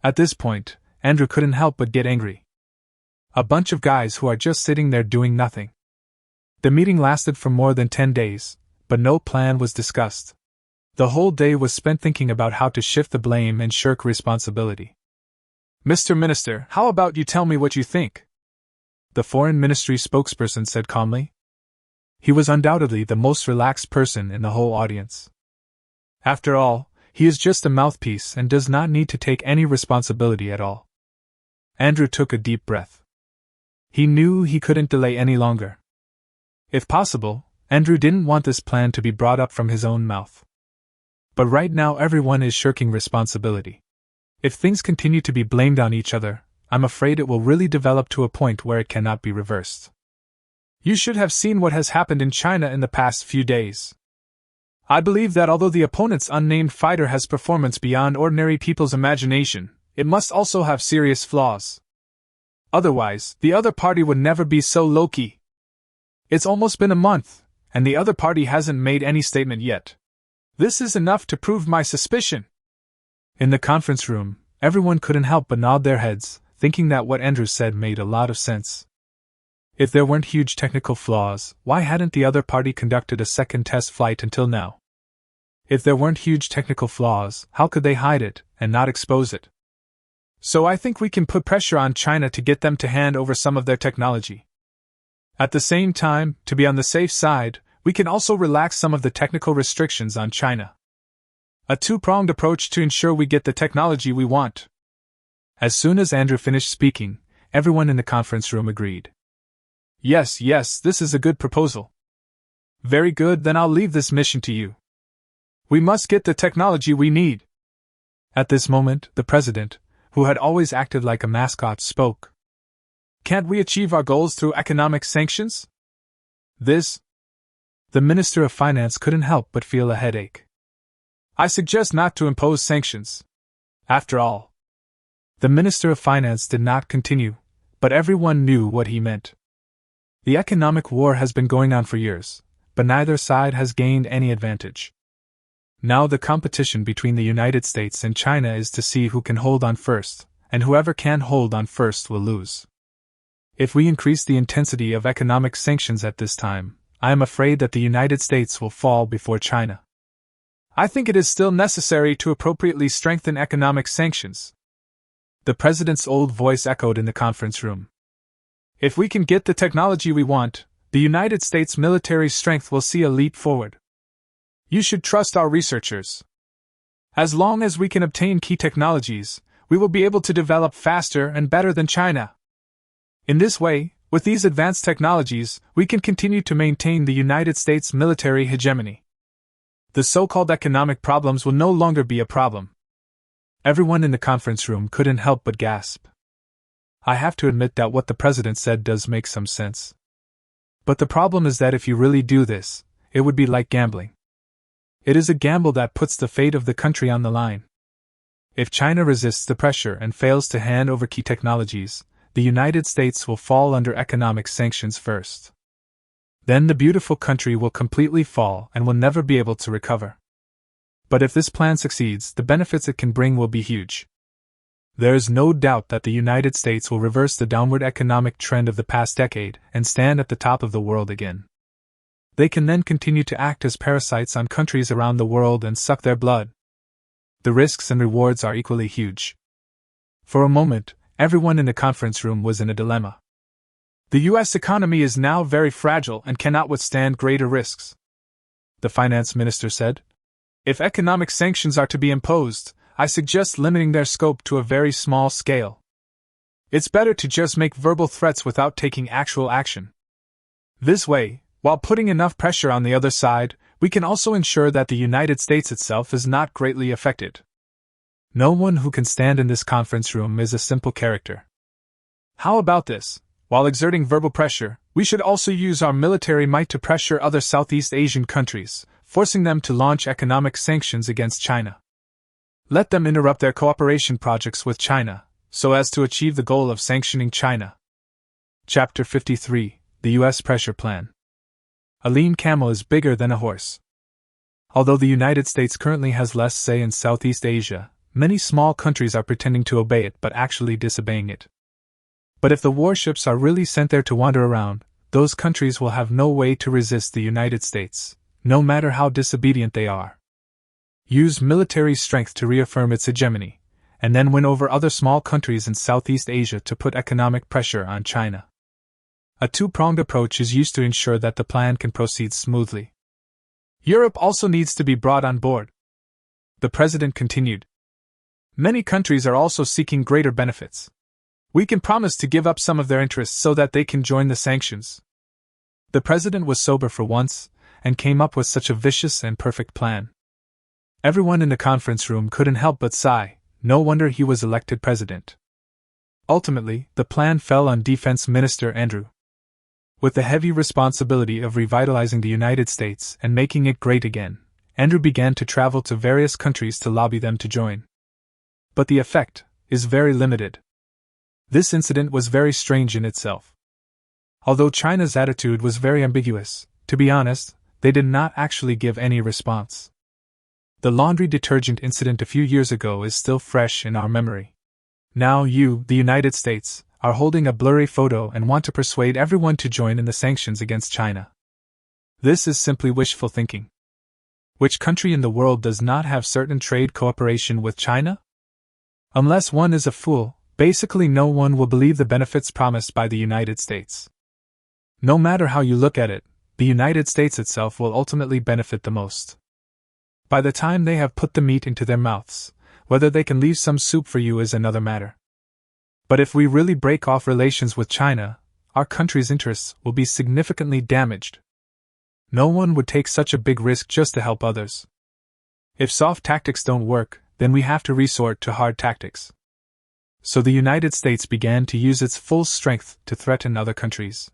At this point, Andrew couldn't help but get angry. A bunch of guys who are just sitting there doing nothing. The meeting lasted for more than 10 days, but no plan was discussed. The whole day was spent thinking about how to shift the blame and shirk responsibility. Mr. Minister, how about you tell me what you think? The Foreign Ministry spokesperson said calmly. He was undoubtedly the most relaxed person in the whole audience. After all, he is just a mouthpiece and does not need to take any responsibility at all. Andrew took a deep breath. He knew he couldn't delay any longer. If possible, Andrew didn't want this plan to be brought up from his own mouth. But right now everyone is shirking responsibility. If things continue to be blamed on each other, I'm afraid it will really develop to a point where it cannot be reversed. You should have seen what has happened in China in the past few days. I believe that although the opponent's unnamed fighter has performance beyond ordinary people's imagination, it must also have serious flaws. Otherwise, the other party would never be so low-key. It's almost been a month, and the other party hasn't made any statement yet. This is enough to prove my suspicion. In the conference room, everyone couldn't help but nod their heads, thinking that what Andrew said made a lot of sense. If there weren't huge technical flaws, why hadn't the other party conducted a second test flight until now? If there weren't huge technical flaws, how could they hide it and not expose it? So I think we can put pressure on China to get them to hand over some of their technology. At the same time, to be on the safe side, we can also relax some of the technical restrictions on China. A two-pronged approach to ensure we get the technology we want. As soon as Andrew finished speaking, everyone in the conference room agreed. Yes, this is a good proposal. Very good, then I'll leave this mission to you. We must get the technology we need. At this moment, the president, who had always acted like a mascot, spoke. Can't we achieve our goals through economic sanctions? The Minister of Finance couldn't help but feel a headache. I suggest not to impose sanctions. After all. The Minister of Finance did not continue, but everyone knew what he meant. The economic war has been going on for years, but neither side has gained any advantage. Now the competition between the United States and China is to see who can hold on first, and whoever can hold on first will lose. If we increase the intensity of economic sanctions at this time, I am afraid that the United States will fall before China. I think it is still necessary to appropriately strengthen economic sanctions. The president's old voice echoed in the conference room. If we can get the technology we want, the United States military strength will see a leap forward. You should trust our researchers. As long as we can obtain key technologies, we will be able to develop faster and better than China. In this way, with these advanced technologies, we can continue to maintain the United States military hegemony. The so-called economic problems will no longer be a problem. Everyone in the conference room couldn't help but gasp. I have to admit that what the president said does make some sense. But the problem is that if you really do this, it would be like gambling. It is a gamble that puts the fate of the country on the line. If China resists the pressure and fails to hand over key technologies, the United States will fall under economic sanctions first. Then the beautiful country will completely fall and will never be able to recover. But if this plan succeeds, the benefits it can bring will be huge. There is no doubt that the United States will reverse the downward economic trend of the past decade and stand at the top of the world again. They can then continue to act as parasites on countries around the world and suck their blood. The risks and rewards are equally huge. For a moment, everyone in the conference room was in a dilemma. The U.S. economy is now very fragile and cannot withstand greater risks. The finance minister said, if economic sanctions are to be imposed, I suggest limiting their scope to a very small scale. It's better to just make verbal threats without taking actual action. This way, while putting enough pressure on the other side, we can also ensure that the United States itself is not greatly affected. No one who can stand in this conference room is a simple character. How about this? While exerting verbal pressure, we should also use our military might to pressure other Southeast Asian countries, forcing them to launch economic sanctions against China. Let them interrupt their cooperation projects with China, so as to achieve the goal of sanctioning China. Chapter 53: The U.S. Pressure Plan. A lean camel is bigger than a horse. Although the United States currently has less say in Southeast Asia, many small countries are pretending to obey it but actually disobeying it. But if the warships are really sent there to wander around, those countries will have no way to resist the United States, no matter how disobedient they are. Use military strength to reaffirm its hegemony, and then win over other small countries in Southeast Asia to put economic pressure on China. A two-pronged approach is used to ensure that the plan can proceed smoothly. Europe also needs to be brought on board. The president continued. Many countries are also seeking greater benefits. We can promise to give up some of their interests so that they can join the sanctions. The president was sober for once, and came up with such a vicious and perfect plan. Everyone in the conference room couldn't help but sigh. No wonder he was elected president. Ultimately, the plan fell on Defense Minister Andrew. With the heavy responsibility of revitalizing the United States and making it great again, Andrew began to travel to various countries to lobby them to join. But the effect is very limited. This incident was very strange in itself. Although China's attitude was very ambiguous, to be honest, they did not actually give any response. The laundry detergent incident a few years ago is still fresh in our memory. Now you, the United States, are holding a blurry photo and want to persuade everyone to join in the sanctions against China. This is simply wishful thinking. Which country in the world does not have certain trade cooperation with China? Unless one is a fool, basically no one will believe the benefits promised by the United States. No matter how you look at it, the United States itself will ultimately benefit the most. By the time they have put the meat into their mouths, whether they can leave some soup for you is another matter. But if we really break off relations with China, our country's interests will be significantly damaged. No one would take such a big risk just to help others. If soft tactics don't work, then we have to resort to hard tactics. So the United States began to use its full strength to threaten other countries.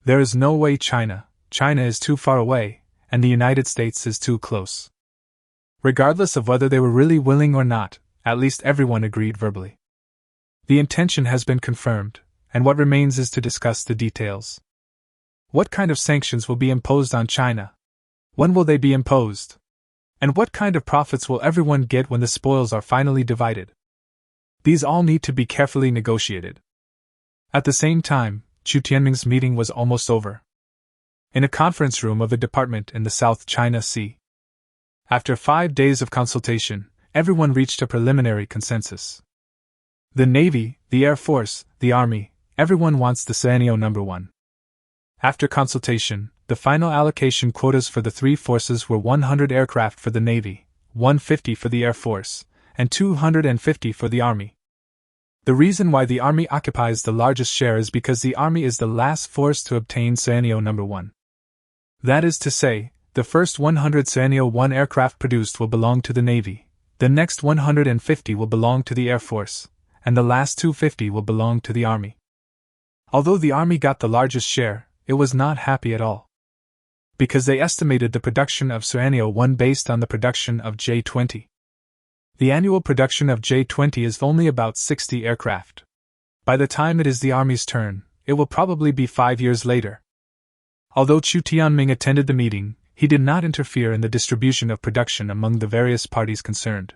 There is no way China is too far away, and the United States is too close. Regardless of whether they were really willing or not, at least everyone agreed verbally. The intention has been confirmed, and what remains is to discuss the details. What kind of sanctions will be imposed on China? When will they be imposed? And what kind of profits will everyone get when the spoils are finally divided? These all need to be carefully negotiated. At the same time, Chu Tianming's meeting was almost over. In a conference room of a department in the South China Sea. After 5 days of consultation, everyone reached a preliminary consensus. The Navy, the Air Force, the Army, everyone wants the scenario number 1. After consultation, the final allocation quotas for the three forces were 100 aircraft for the Navy, 150 for the Air Force, and 250 for the Army. The reason why the Army occupies the largest share is because the Army is the last force to obtain scenario number 1. That is to say, the first 100 scenario 1 aircraft produced will belong to the Navy, the next 150 will belong to the Air Force, and the last 250 will belong to the Army. Although the Army got the largest share, it was not happy at all. Because they estimated the production of scenario 1 based on the production of J-20. The annual production of J-20 is only about 60 aircraft. By the time it is the Army's turn, it will probably be 5 years later. Although Chu Tianming attended the meeting, he did not interfere in the distribution of production among the various parties concerned.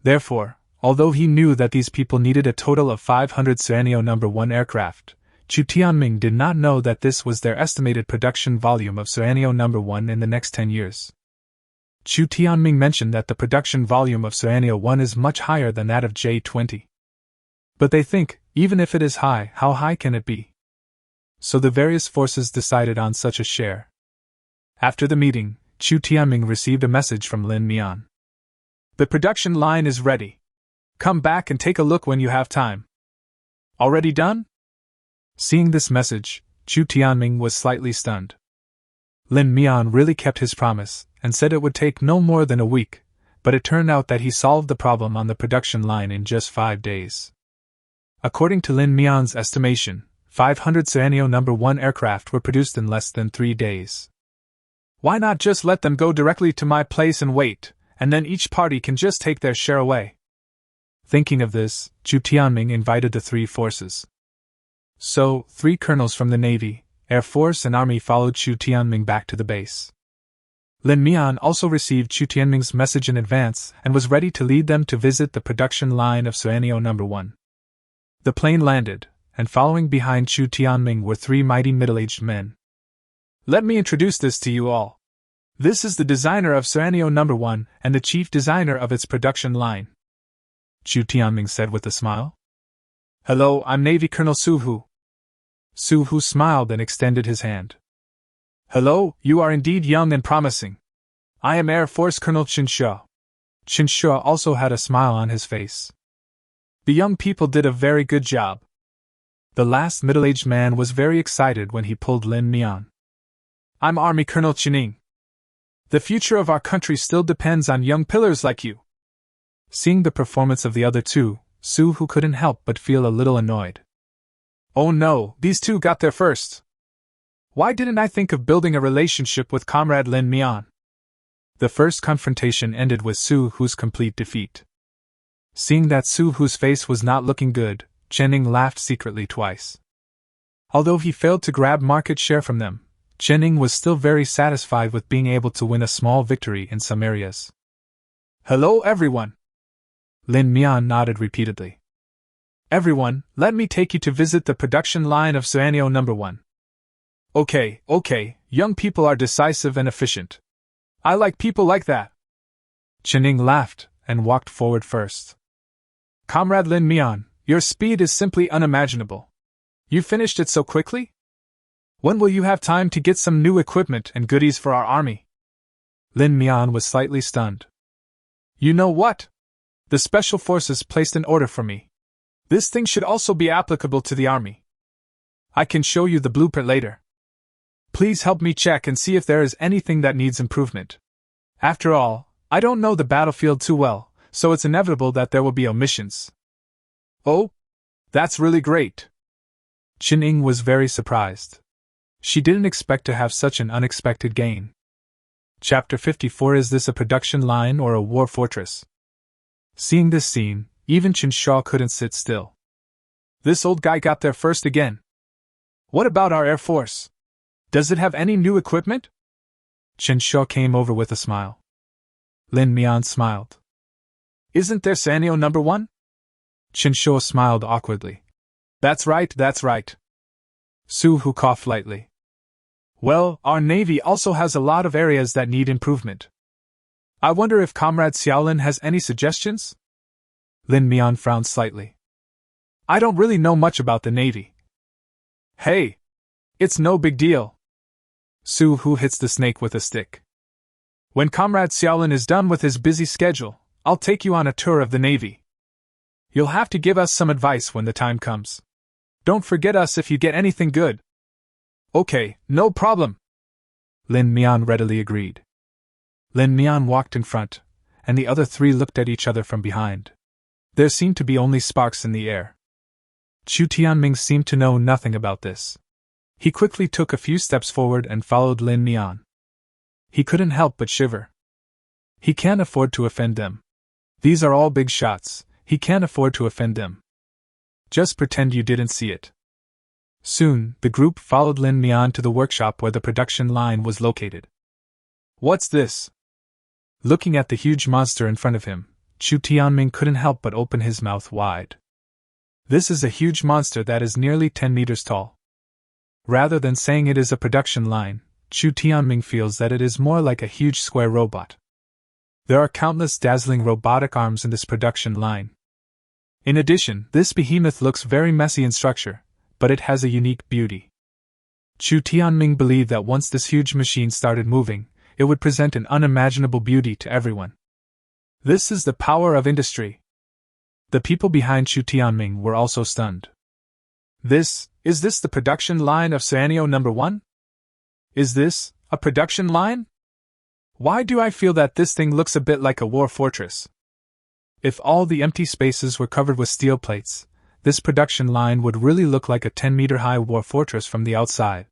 Therefore, although he knew that these people needed a total of 500 scenario number 1 aircraft, Chu Tianming did not know that this was their estimated production volume of scenario number 1 in the next 10 years. Chu Tianming mentioned that the production volume of scenario 1 is much higher than that of J-20. But they think, even if it is high, how high can it be? So the various forces decided on such a share. After the meeting, Chu Tianming received a message from Lin Mian. The production line is ready. Come back and take a look when you have time. Already done? Seeing this message, Chu Tianming was slightly stunned. Lin Mian really kept his promise, and said it would take no more than a week, but it turned out that he solved the problem on the production line in just 5 days. According to Lin Mian's estimation, 500 scenario number 1 aircraft were produced in less than 3 days. Why not just let them go directly to my place and wait, and then each party can just take their share away? Thinking of this, Chu Tianming invited the three forces. So, 3 colonels from the Navy, Air Force and Army followed Chu Tianming back to the base. Lin Mian also received Chu Tianming's message in advance and was ready to lead them to visit the production line of scenario number 1. The plane landed, and following behind Chu Tianming were 3 mighty middle-aged men. Let me introduce this to you all. This is the designer of scenario number 1 and the chief designer of its production line. Chu Tianming said with a smile. Hello, I'm Navy Colonel Su Hu. Su Hu smiled and extended his hand. Hello, you are indeed young and promising. I am Air Force Colonel Chen Shu. Chen Shu also had a smile on his face. The young people did a very good job. The last middle-aged man was very excited when he pulled Lin Mian. I'm Army Colonel Chening. The future of our country still depends on young pillars like you. Seeing the performance of the other two, Su Hu couldn't help but feel a little annoyed. Oh no, these two got there first. Why didn't I think of building a relationship with Comrade Lin Mian? The first confrontation ended with Su Hu's complete defeat. Seeing that Su Hu's face was not looking good, Chening laughed secretly twice. Although he failed to grab market share from them, Chening was still very satisfied with being able to win a small victory in some areas. Hello everyone! Lin Mian nodded repeatedly. Everyone, let me take you to visit the production line of scenario number 1. Okay, young people are decisive and efficient. I like people like that. Chening laughed and walked forward first. Comrade Lin Mian, your speed is simply unimaginable. You finished it so quickly? When will you have time to get some new equipment and goodies for our army? Lin Mian was slightly stunned. You know what? The Special Forces placed an order for me. This thing should also be applicable to the army. I can show you the blueprint later. Please help me check and see if there is anything that needs improvement. After all, I don't know the battlefield too well, so it's inevitable that there will be omissions. Oh? That's really great. Qin-Ying was very surprised. She didn't expect to have such an unexpected gain. Chapter 54. Is this a production line or a war fortress? Seeing this scene, even Chen Shaw couldn't sit still. This old guy got there first again. What about our Air Force? Does it have any new equipment? Chen Shaw came over with a smile. Lin Mian smiled. Isn't there Sanyo No. 1? Chen Shaw smiled awkwardly. That's right, that's right. Su Hu coughed lightly. Well, our Navy also has a lot of areas that need improvement. I wonder if Comrade Xiaolin has any suggestions? Lin Mian frowned slightly. I don't really know much about the Navy. Hey! It's no big deal. Su Hu hits the snake with a stick. When Comrade Xiaolin is done with his busy schedule, I'll take you on a tour of the Navy. You'll have to give us some advice when the time comes. Don't forget us if you get anything good. Okay, no problem. Lin Mian readily agreed. Lin Mian walked in front, and the other three looked at each other from behind. There seemed to be only sparks in the air. Chu Tianming seemed to know nothing about this. He quickly took a few steps forward and followed Lin Mian. He couldn't help but shiver. He can't afford to offend them. These are all big shots, he can't afford to offend them. Just pretend you didn't see it. Soon, the group followed Lin Mian to the workshop where the production line was located. What's this? Looking at the huge monster in front of him, Chu Tianming couldn't help but open his mouth wide. This is a huge monster that is nearly 10 meters tall. Rather than saying it is a production line, Chu Tianming feels that it is more like a huge square robot. There are countless dazzling robotic arms in this production line. In addition, this behemoth looks very messy in structure, but it has a unique beauty. Chu Tianming believed that once this huge machine started moving, it would present an unimaginable beauty to everyone. This is the power of industry. The people behind Chu Tianming were also stunned. Is this the production line of Sanyo No. 1? Is this a production line? Why do I feel that this thing looks a bit like a war fortress? If all the empty spaces were covered with steel plates, this production line would really look like a 10-meter-high war fortress from the outside.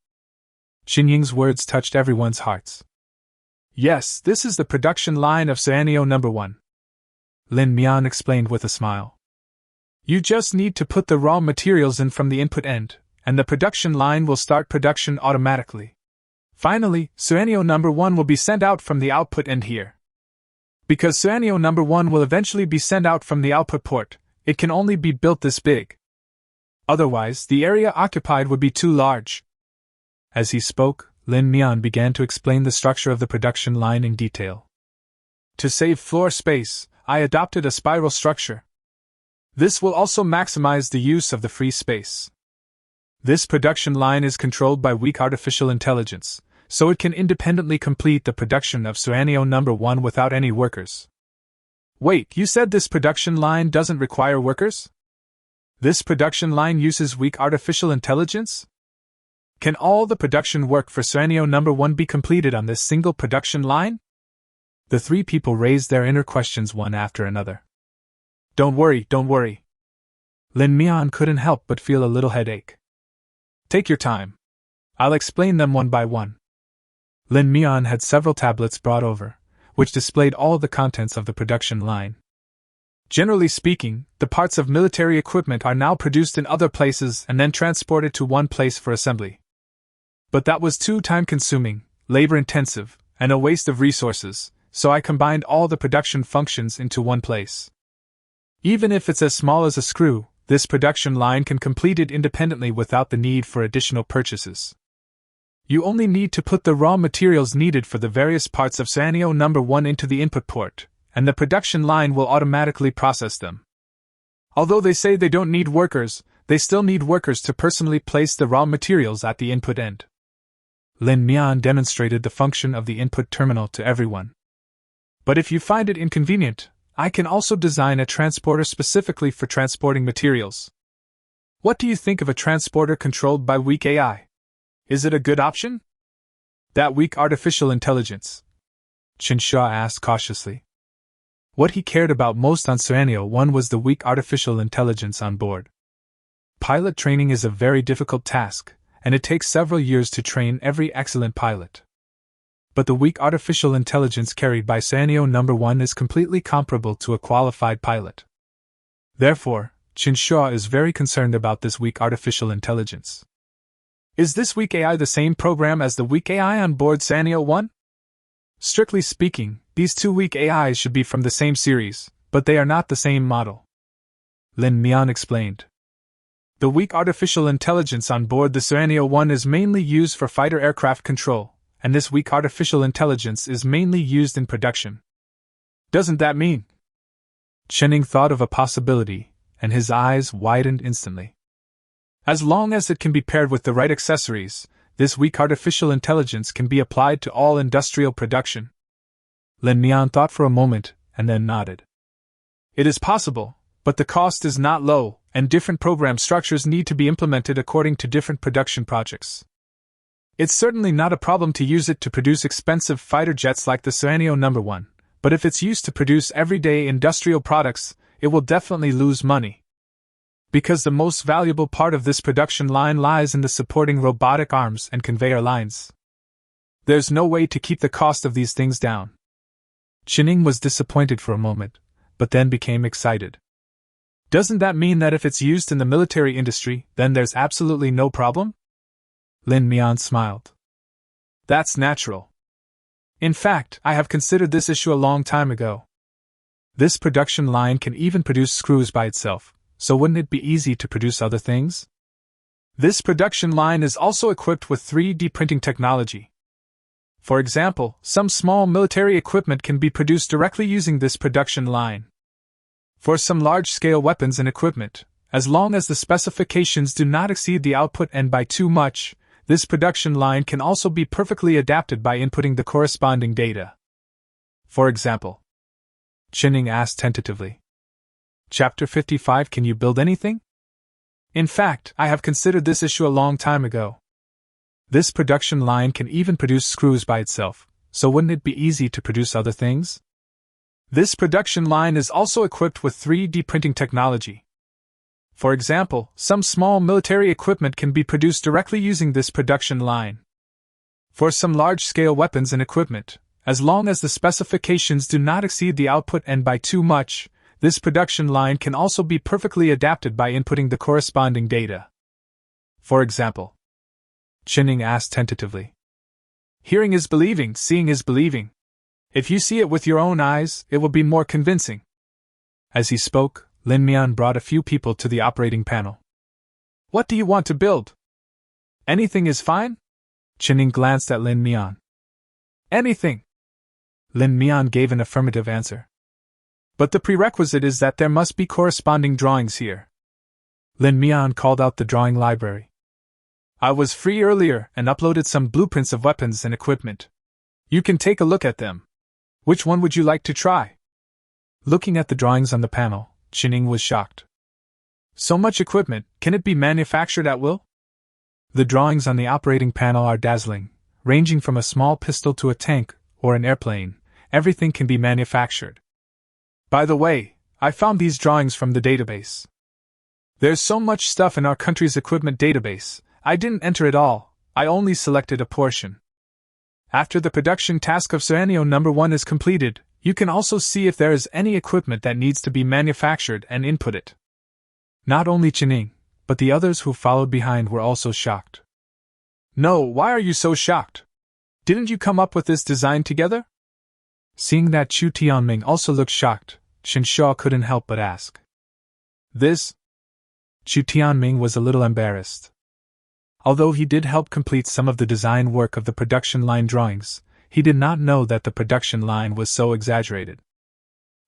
Qin-Ying's words touched everyone's hearts. Yes, this is the production line of Sanyo No. 1. Lin Mian explained with a smile. You just need to put the raw materials in from the input end, and the production line will start production automatically. Finally, Sanyo No. 1 will be sent out from the output end here. Because Sanyo No. 1 will eventually be sent out from the output port, it can only be built this big. Otherwise, the area occupied would be too large. As he spoke, Lin Mian began to explain the structure of the production line in detail. To save floor space, I adopted a spiral structure. This will also maximize the use of the free space. This production line is controlled by weak artificial intelligence, so it can independently complete the production of Sanyo No. 1 without any workers. Wait, you said this production line doesn't require workers? This production line uses weak artificial intelligence? Can all the production work for Sanyo No. 1 be completed on this single production line? The three people raised their inner questions one after another. Don't worry. Lin Mian couldn't help but feel a little headache. Take your time. I'll explain them one by one. Lin Mian had several tablets brought over, which displayed all the contents of the production line. Generally speaking, the parts of military equipment are now produced in other places and then transported to one place for assembly. But that was too time-consuming, labor-intensive, and a waste of resources, so I combined all the production functions into one place. Even if it's as small as a screw, this production line can complete it independently without the need for additional purchases. You only need to put the raw materials needed for the various parts of Sanyo No. 1 into the input port, and the production line will automatically process them. Although they say they don't need workers, they still need workers to personally place the raw materials at the input end. Lin Mian demonstrated the function of the input terminal to everyone. But if you find it inconvenient, I can also design a transporter specifically for transporting materials. What do you think of a transporter controlled by weak AI? Is it a good option? That weak artificial intelligence? Qinsha asked cautiously. What he cared about most on Serenio 1 was the weak artificial intelligence on board. Pilot training is a very difficult task, and it takes several years to train every excellent pilot. But the weak artificial intelligence carried by Serenio No. 1 is completely comparable to a qualified pilot. Therefore, Qinsha is very concerned about this weak artificial intelligence. Is this weak AI the same program as the weak AI on board Serenio 1? Strictly speaking, these two weak AIs should be from the same series, but they are not the same model. Lin Mian explained. The weak artificial intelligence on board the Serenio 1 is mainly used for fighter aircraft control, and this weak artificial intelligence is mainly used in production. Doesn't that mean? Chenning thought of a possibility, and his eyes widened instantly. As long as it can be paired with the right accessories, this weak artificial intelligence can be applied to all industrial production. Lin Mian thought for a moment, and then nodded. It is possible, but the cost is not low, and different program structures need to be implemented according to different production projects. It's certainly not a problem to use it to produce expensive fighter jets like the Serenio No. 1, but if it's used to produce everyday industrial products, it will definitely lose money. Because the most valuable part of this production line lies in the supporting robotic arms and conveyor lines. There's no way to keep the cost of these things down. Qining was disappointed for a moment, but then became excited. Doesn't that mean that if it's used in the military industry, then there's absolutely no problem? Lin Mian smiled. That's natural. In fact, I have considered this issue a long time ago. This production line can even produce screws by itself, so wouldn't it be easy to produce other things? This production line is also equipped with 3D printing technology. For example, some small military equipment can be produced directly using this production line. For some large-scale weapons and equipment, as long as the specifications do not exceed the output and by too much, this production line can also be perfectly adapted by inputting the corresponding data. For example, Qining asked tentatively. Chapter 55. Can you build anything? In fact, I have considered this issue a long time ago. This production line can even produce screws by itself, so wouldn't it be easy to produce other things? This production line is also equipped with 3D printing technology. For example, some small military equipment can be produced directly using this production line. For some large-scale weapons and equipment, as long as the specifications do not exceed the output and by too much, this production line can also be perfectly adapted by inputting the corresponding data. For example, Qining asked tentatively. Hearing is believing, seeing is believing. If you see it with your own eyes, it will be more convincing. As he spoke, Lin Mian brought a few people to the operating panel. What do you want to build? Anything is fine? Qining glanced at Lin Mian. Anything. Lin Mian gave an affirmative answer. But the prerequisite is that there must be corresponding drawings here. Lin Mian called out the drawing library. I was free earlier and uploaded some blueprints of weapons and equipment. You can take a look at them. Which one would you like to try? Looking at the drawings on the panel, Qining was shocked. So much equipment, can it be manufactured at will? The drawings on the operating panel are dazzling, ranging from a small pistol to a tank or an airplane. Everything can be manufactured. By the way, I found these drawings from the database. There's so much stuff in our country's equipment database, I didn't enter it all, I only selected a portion. After the production task of Serenio No. 1 is completed, you can also see if there is any equipment that needs to be manufactured and input it. Not only Qining, but the others who followed behind were also shocked. No, why are you so shocked? Didn't you come up with this design together? Seeing that Chu Tianming also looked shocked, Qinsha couldn't help but ask. This? Chu Tianming was a little embarrassed. Although he did help complete some of the design work of the production line drawings, he did not know that the production line was so exaggerated.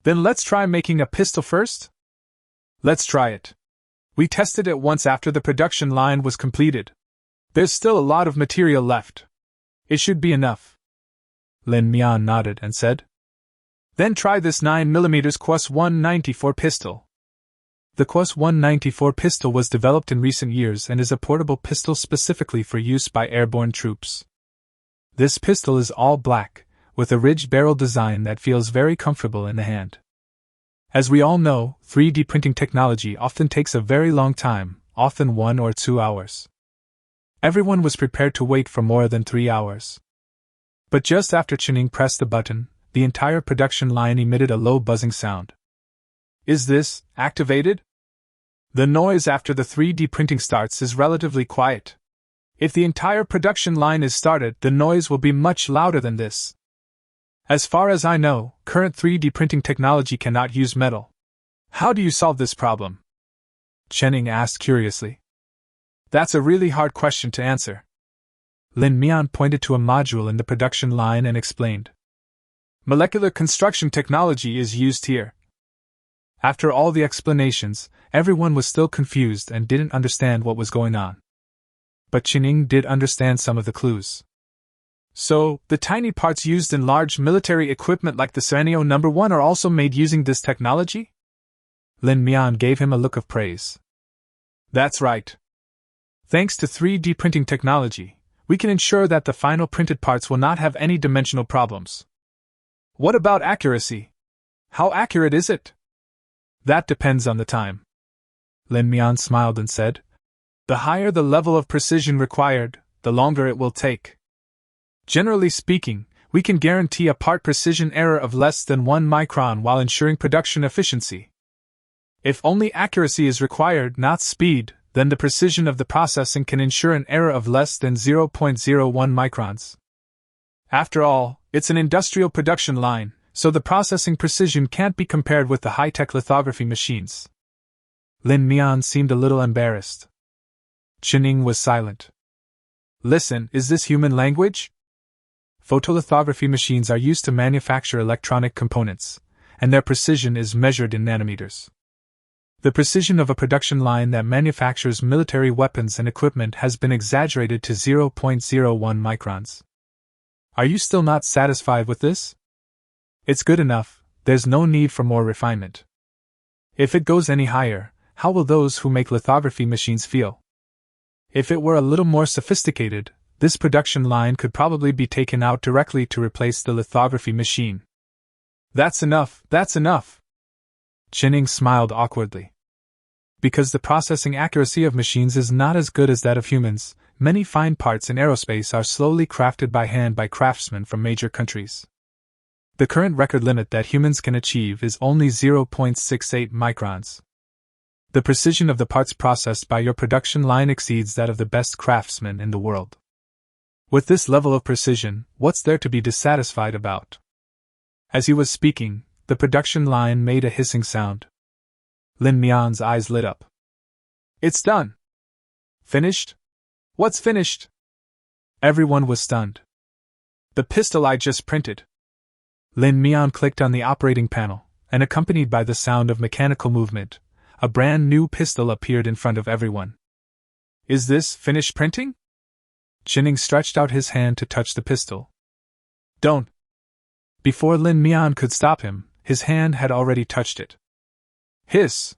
Then let's try making a pistol first? Let's try it. We tested it once after the production line was completed. There's still a lot of material left. It should be enough. Lin Mian nodded and said. Then try this 9mm Quas 194 pistol. The Quas 194 pistol was developed in recent years and is a portable pistol specifically for use by airborne troops. This pistol is all black, with a ridged barrel design that feels very comfortable in the hand. As we all know, 3D printing technology often takes a very long time, often 1 or 2 hours. Everyone was prepared to wait for more than 3 hours. But just after Chenning pressed the button, the entire production line emitted a low buzzing sound. Is this activated? The noise after the 3D printing starts is relatively quiet. If the entire production line is started, the noise will be much louder than this. As far as I know, current 3D printing technology cannot use metal. How do you solve this problem? Chenning asked curiously. That's a really hard question to answer. Lin Mian pointed to a module in the production line and explained. Molecular construction technology is used here. After all the explanations, everyone was still confused and didn't understand what was going on. But Chenning did understand some of the clues. So, the tiny parts used in large military equipment like the Sanyo No. 1 are also made using this technology? Lin Mian gave him a look of praise. That's right. Thanks to 3D printing technology, we can ensure that the final printed parts will not have any dimensional problems. What about accuracy? How accurate is it? That depends on the time. Lin Mian smiled and said, the higher the level of precision required, the longer it will take. Generally speaking, we can guarantee a part precision error of less than 1 micron while ensuring production efficiency. If only accuracy is required, not speed, then the precision of the processing can ensure an error of less than 0.01 microns. After all, it's an industrial production line, so the processing precision can't be compared with the high-tech lithography machines. Lin Mian seemed a little embarrassed. Chenning was silent. Listen, is this human language? Photolithography machines are used to manufacture electronic components, and their precision is measured in nanometers. The precision of a production line that manufactures military weapons and equipment has been exaggerated to 0.01 microns. Are you still not satisfied with this? It's good enough, there's no need for more refinement. If it goes any higher, how will those who make lithography machines feel? If it were a little more sophisticated, this production line could probably be taken out directly to replace the lithography machine. That's enough, that's enough. Chenning smiled awkwardly. Because the processing accuracy of machines is not as good as that of humans, many fine parts in aerospace are slowly crafted by hand by craftsmen from major countries. The current record limit that humans can achieve is only 0.68 microns. The precision of the parts processed by your production line exceeds that of the best craftsmen in the world. With this level of precision, what's there to be dissatisfied about? As he was speaking, the production line made a hissing sound. Lin Mian's eyes lit up. It's done. Finished? What's finished? Everyone was stunned. The pistol I just printed. Lin Mian clicked on the operating panel, and accompanied by the sound of mechanical movement, a brand new pistol appeared in front of everyone. Is this finished printing? Chenning stretched out his hand to touch the pistol. Don't. Before Lin Mian could stop him, his hand had already touched it. Hiss!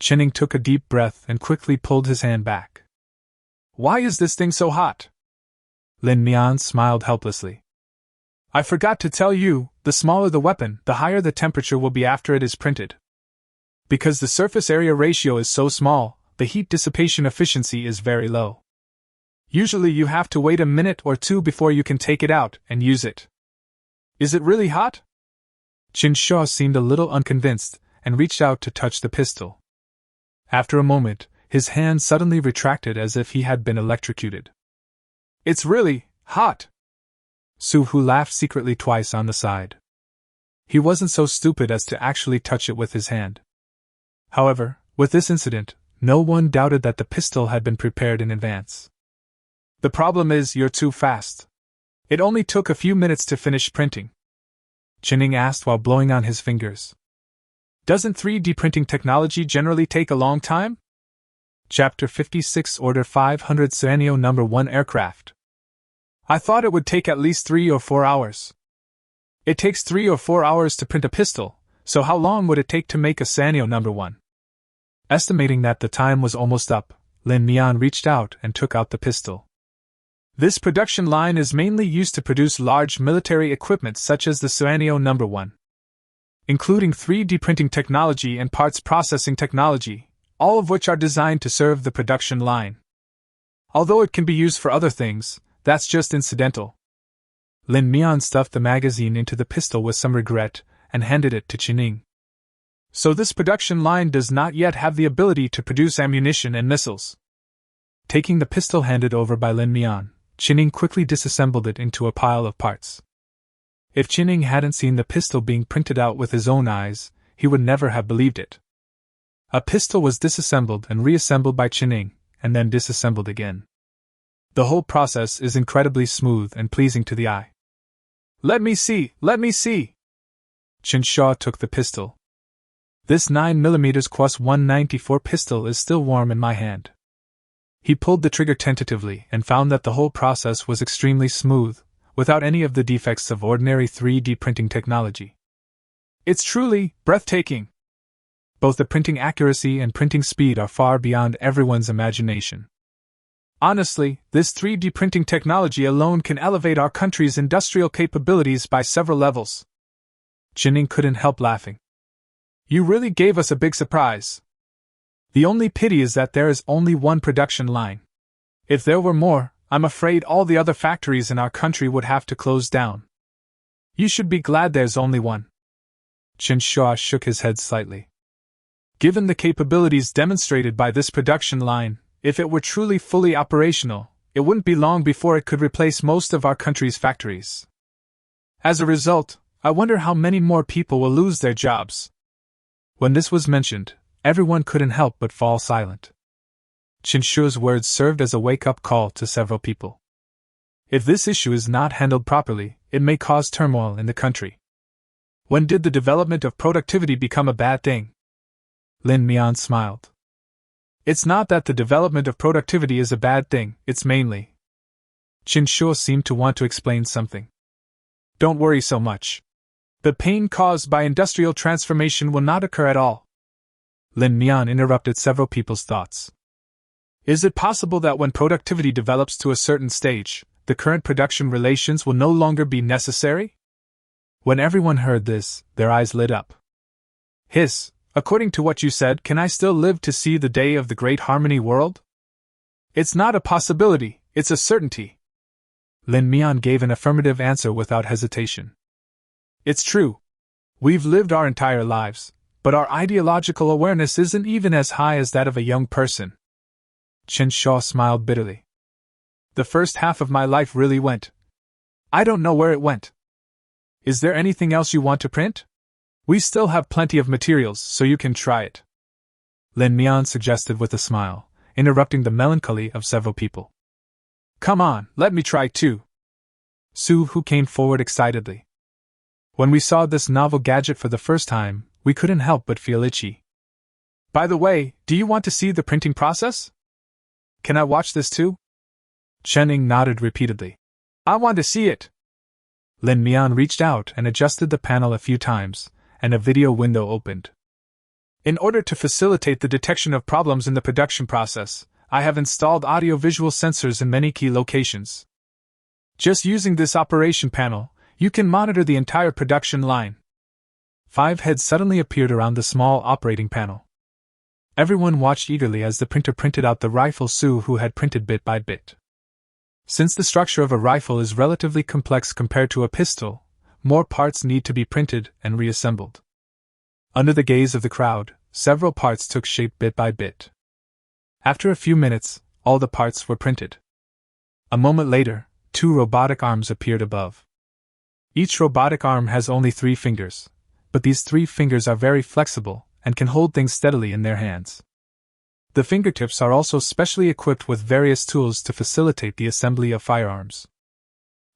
Chenning took a deep breath and quickly pulled his hand back. Why is this thing so hot? Lin Mian smiled helplessly. I forgot to tell you, the smaller the weapon, the higher the temperature will be after it is printed. Because the surface area ratio is so small, the heat dissipation efficiency is very low. Usually you have to wait a minute or two before you can take it out and use it. Is it really hot? Qin Shuo seemed a little unconvinced and reached out to touch the pistol. After a moment, his hand suddenly retracted as if he had been electrocuted. It's really hot! Su Hu laughed secretly twice on the side. He wasn't so stupid as to actually touch it with his hand. However, with this incident, no one doubted that the pistol had been prepared in advance. The problem is you're too fast. It only took a few minutes to finish printing. Chenning asked while blowing on his fingers. Doesn't 3D printing technology generally take a long time? Chapter 56 Order 500 Sanyo No. 1 Aircraft. I thought it would take at least 3 or 4 hours. It takes 3 or 4 hours to print a pistol, so how long would it take to make a Sanyo No. 1? Estimating that the time was almost up, Lin Mian reached out and took out the pistol. This production line is mainly used to produce large military equipment such as the Suanio No. 1, including 3D printing technology and parts processing technology, all of which are designed to serve the production line. Although it can be used for other things, that's just incidental. Lin Mian stuffed the magazine into the pistol with some regret and handed it to Qining. So this production line does not yet have the ability to produce ammunition and missiles. Taking the pistol handed over by Lin Mian, Qining quickly disassembled it into a pile of parts. If Qining hadn't seen the pistol being printed out with his own eyes, he would never have believed it. A pistol was disassembled and reassembled by Qining, and then disassembled again. The whole process is incredibly smooth and pleasing to the eye. Let me see! Let me see! Chen Shaw took the pistol. This 9mm Quas 194 pistol is still warm in my hand. He pulled the trigger tentatively and found that the whole process was extremely smooth, without any of the defects of ordinary 3D printing technology. It's truly breathtaking. Both the printing accuracy and printing speed are far beyond everyone's imagination. Honestly, this 3D printing technology alone can elevate our country's industrial capabilities by several levels. Qining couldn't help laughing. You really gave us a big surprise. The only pity is that there is only one production line. If there were more, I'm afraid all the other factories in our country would have to close down. You should be glad there's only one. Chen Shua shook his head slightly. Given the capabilities demonstrated by this production line, if it were truly fully operational, it wouldn't be long before it could replace most of our country's factories. As a result, I wonder how many more people will lose their jobs. When this was mentioned, everyone couldn't help but fall silent. Chen Shua's words served as a wake-up call to several people. If this issue is not handled properly, it may cause turmoil in the country. When did the development of productivity become a bad thing? Lin Mian smiled. It's not that the development of productivity is a bad thing, it's mainly. Chen Shua seemed to want to explain something. Don't worry so much. The pain caused by industrial transformation will not occur at all. Lin Mian interrupted several people's thoughts. Is it possible that when productivity develops to a certain stage, the current production relations will no longer be necessary? When everyone heard this, their eyes lit up. Hiss, according to what you said, can I still live to see the day of the great harmony world? It's not a possibility, it's a certainty. Lin Mian gave an affirmative answer without hesitation. It's true. We've lived our entire lives, but our ideological awareness isn't even as high as that of a young person. Chen Shaw smiled bitterly. The first half of my life really went. I don't know where it went. Is there anything else you want to print? We still have plenty of materials, so you can try it. Lin Mian suggested with a smile, interrupting the melancholy of several people. Come on, let me try too. Su Hu came forward excitedly. When we saw this novel gadget for the first time, we couldn't help but feel itchy. By the way, do you want to see the printing process? Can I watch this too? Chen nodded repeatedly. I want to see it. Lin Mian reached out and adjusted the panel a few times, and a video window opened. In order to facilitate the detection of problems in the production process, I have installed audio-visual sensors in many key locations. Just using this operation panel, you can monitor the entire production line. 5 heads suddenly appeared around the small operating panel. Everyone watched eagerly as the printer printed out the rifle Su Hu had printed bit by bit. Since the structure of a rifle is relatively complex compared to a pistol, more parts need to be printed and reassembled. Under the gaze of the crowd, several parts took shape bit by bit. After a few minutes, all the parts were printed. A moment later, 2 robotic arms appeared above. Each robotic arm has only 3 fingers, but these 3 fingers are very flexible and can hold things steadily in their hands. The fingertips are also specially equipped with various tools to facilitate the assembly of firearms.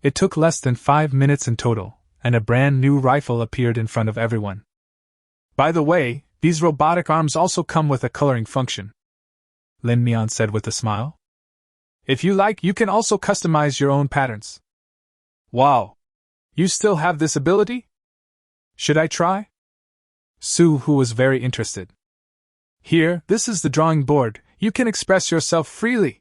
It took less than 5 minutes in total, and a brand new rifle appeared in front of everyone. By the way, these robotic arms also come with a coloring function, Lin Mian said with a smile. If you like, you can also customize your own patterns. Wow! You still have this ability? Should I try? Su Hu was very interested. Here, this is the drawing board, you can express yourself freely.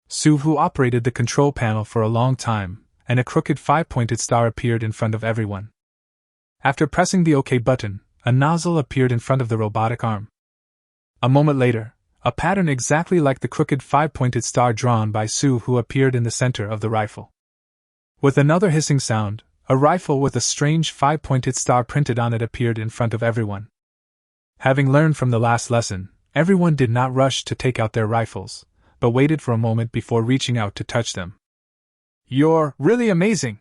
Su Hu operated the control panel for a long time, and a crooked 5-pointed star appeared in front of everyone. After pressing the OK button, a nozzle appeared in front of the robotic arm. A moment later, a pattern exactly like the crooked 5-pointed star drawn by Su Hu appeared in the center of the rifle. With another hissing sound, a rifle with a strange 5-pointed star printed on it appeared in front of everyone. Having learned from the last lesson, everyone did not rush to take out their rifles, but waited for a moment before reaching out to touch them. "You're really amazing!"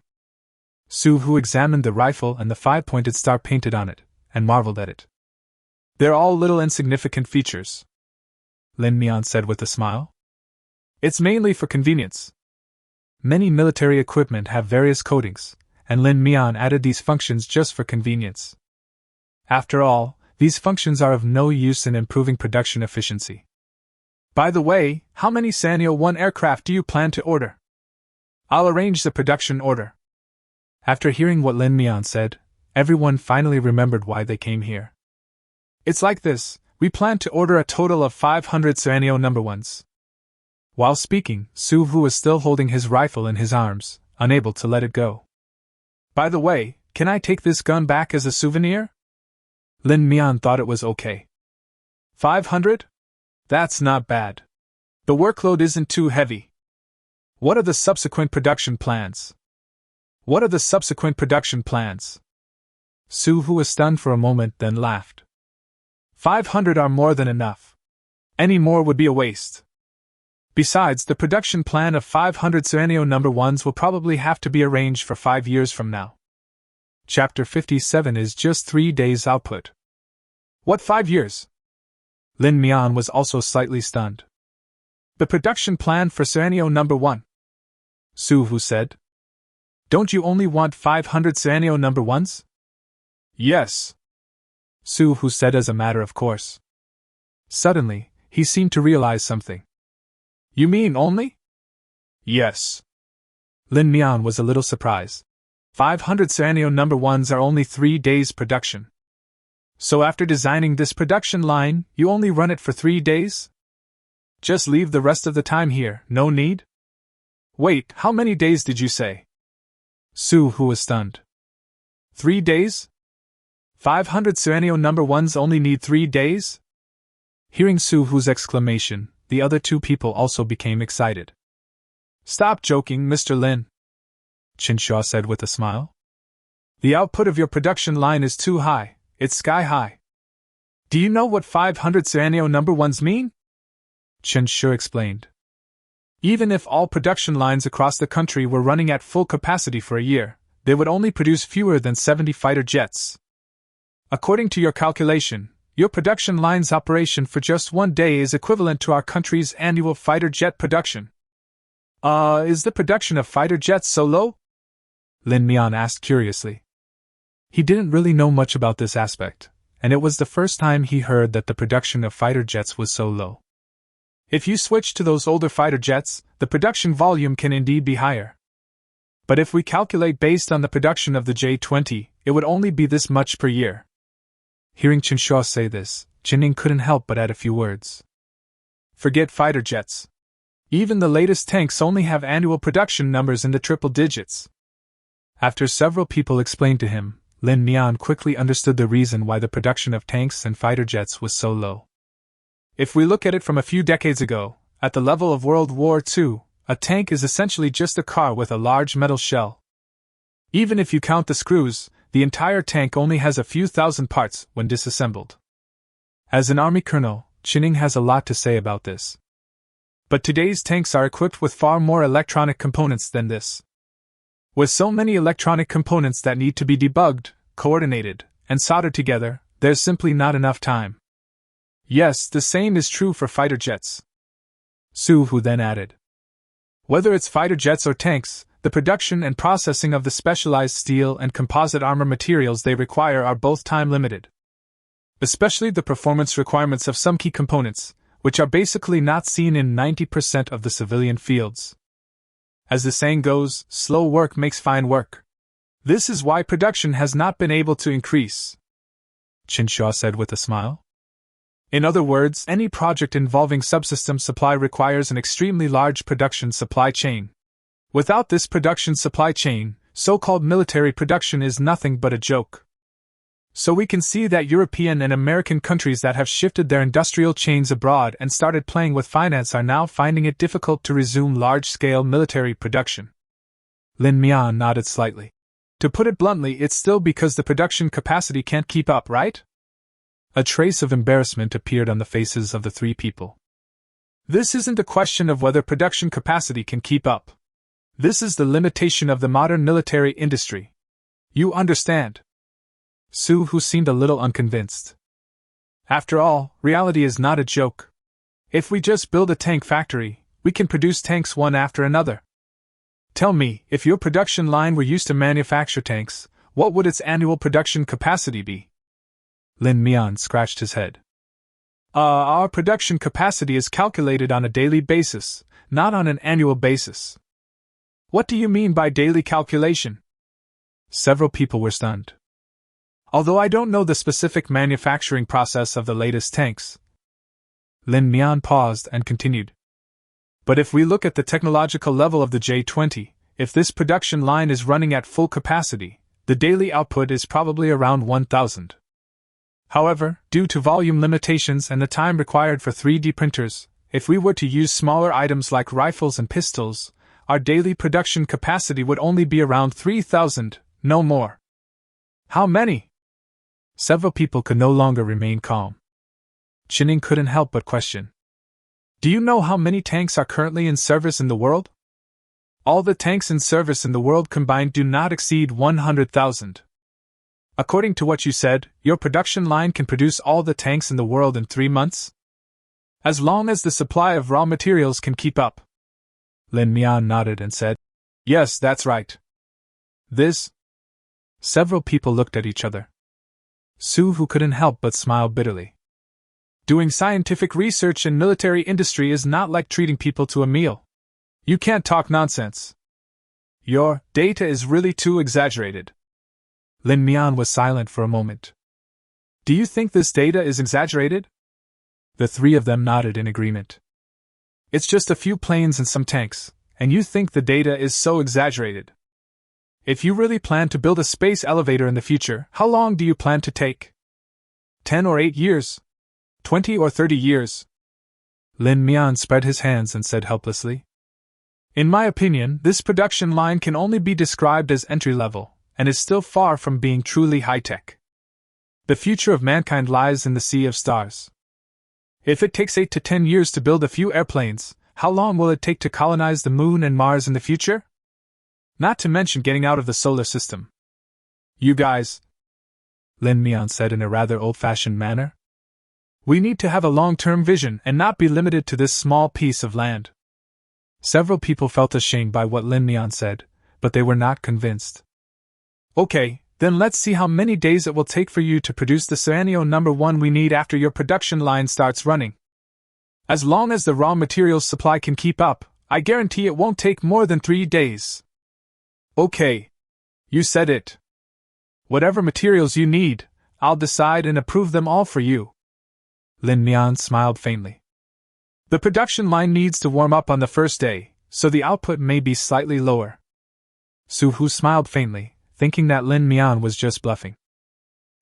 Su Hu examined the rifle and the 5-pointed star painted on it, and marveled at it. "They're all little insignificant features," Lin Mian said with a smile. "It's mainly for convenience. Many military equipment have various coatings, and Lin Mian added these functions just for convenience. After all, these functions are of no use in improving production efficiency. By the way, how many Sanyo 1 aircraft do you plan to order? I'll arrange the production order." After hearing what Lin Mian said, everyone finally remembered why they came here. "It's like this, we plan to order a total of 500 Sanyo number 1s. While speaking, Su Hu was still holding his rifle in his arms, unable to let it go. "By the way, can I take this gun back as a souvenir?" Lin Mian thought it was okay. 500? That's not bad. The workload isn't too heavy. What are the subsequent production plans? What are the subsequent production plans? Su Hu was stunned for a moment, then laughed. 500 are more than enough. Any more would be a waste. Besides, the production plan of 500 Sanyo number 1s will probably have to be arranged for 5 years from now. Chapter 57 is just 3 days output. What 5 years? Lin Mian was also slightly stunned. The production plan for Sanyo number 1. Su Hu said. Don't you only want 500 Sanyo number 1s? Yes. Su Hu said as a matter of course. Suddenly, he seemed to realize something. You mean only? Yes. Lin Mian was a little surprised. 500 Sanyo number 1s are only 3 days production. So after designing this production line, you only run it for 3 days? Just leave the rest of the time here, no need? Wait, how many days did you say? Su Hu was stunned. 3 days? 500 Sanyo number 1s only need 3 days? Hearing Su Hu's exclamation, the other 2 people also became excited. Stop joking, Mr. Lin, Qinshaw said with a smile. The output of your production line is too high, it's sky high. Do you know what 500 Sanyo number 1s mean? Qinshaw explained. Even if all production lines across the country were running at full capacity for a year, they would only produce fewer than 70 fighter jets. According to your calculation, your production line's operation for just 1 day is equivalent to our country's annual fighter jet production. Is the production of fighter jets so low? Lin Mian asked curiously. He didn't really know much about this aspect, and it was the first time he heard that the production of fighter jets was so low. If you switch to those older fighter jets, the production volume can indeed be higher. But if we calculate based on the production of the J-20, it would only be this much per year. Hearing Qinshaw say this, Jining couldn't help but add a few words. Forget fighter jets. Even the latest tanks only have annual production numbers in the triple digits. After several people explained to him, Lin Mian quickly understood the reason why the production of tanks and fighter jets was so low. If we look at it from a few decades ago, at the level of World War II, a tank is essentially just a car with a large metal shell. Even if you count the screws, the entire tank only has a few thousand parts when disassembled. As an army colonel, Qining has a lot to say about this. But today's tanks are equipped with far more electronic components than this. With so many electronic components that need to be debugged, coordinated, and soldered together, there's simply not enough time. Yes, the same is true for fighter jets. Su Hu then added. Whether it's fighter jets or tanks, the production and processing of the specialized steel and composite armor materials they require are both time-limited. Especially the performance requirements of some key components, which are basically not seen in 90% of the civilian fields. As the saying goes, slow work makes fine work. This is why production has not been able to increase, Qinshaw said with a smile. In other words, any project involving subsystem supply requires an extremely large production supply chain. Without this production supply chain, so-called military production is nothing but a joke. So we can see that European and American countries that have shifted their industrial chains abroad and started playing with finance are now finding it difficult to resume large-scale military production. Lin Mian nodded slightly. To put it bluntly, it's still because the production capacity can't keep up, right? A trace of embarrassment appeared on the faces of the three people. This isn't a question of whether production capacity can keep up. This is the limitation of the modern military industry. You understand? Su, who seemed a little unconvinced. After all, reality is not a joke. If we just build a tank factory, we can produce tanks one after another. Tell me, if your production line were used to manufacture tanks, what would its annual production capacity be? Lin Mian scratched his head. Our production capacity is calculated on a daily basis, not on an annual basis. What do you mean by daily calculation? Several people were stunned. Although I don't know the specific manufacturing process of the latest tanks. Lin Mian paused and continued. But if we look at the technological level of the J-20, if this production line is running at full capacity, the daily output is probably around 1,000. However, due to volume limitations and the time required for 3D printers, if we were to use smaller items like rifles and pistols, our daily production capacity would only be around 3,000, no more. How many? Several people could no longer remain calm. Chinning couldn't help but question. Do you know how many tanks are currently in service in the world? All the tanks in service in the world combined do not exceed 100,000. According to what you said, your production line can produce all the tanks in the world in 3 months? As long as the supply of raw materials can keep up. Lin Mian nodded and said, Yes, that's right. This? Several people looked at each other. Su, who couldn't help but smile bitterly. Doing scientific research in military industry is not like treating people to a meal. You can't talk nonsense. Your data is really too exaggerated. Lin Mian was silent for a moment. Do you think this data is exaggerated? The three of them nodded in agreement. It's just a few planes and some tanks, and you think the data is so exaggerated. If you really plan to build a space elevator in the future, how long do you plan to take? 10 or 8 years? 20 or 30 years? Lin Mian spread his hands and said helplessly. In my opinion, this production line can only be described as entry-level, and is still far from being truly high-tech. The future of mankind lies in the sea of stars. If it takes 8 to 10 years to build a few airplanes, how long will it take to colonize the Moon and Mars in the future? Not to mention getting out of the solar system. You guys, Lin Mian said in a rather old-fashioned manner, we need to have a long-term vision and not be limited to this small piece of land. Several people felt ashamed by what Lin Mian said, but they were not convinced. Okay, then let's see how many days it will take for you to produce the Suanio number 1 we need after your production line starts running. As long as the raw materials supply can keep up, I guarantee it won't take more than 3 days. Okay. You said it. Whatever materials you need, I'll decide and approve them all for you. Lin Mian smiled faintly. The production line needs to warm up on the first day, so the output may be slightly lower. Su Hu smiled faintly, thinking that Lin Mian was just bluffing.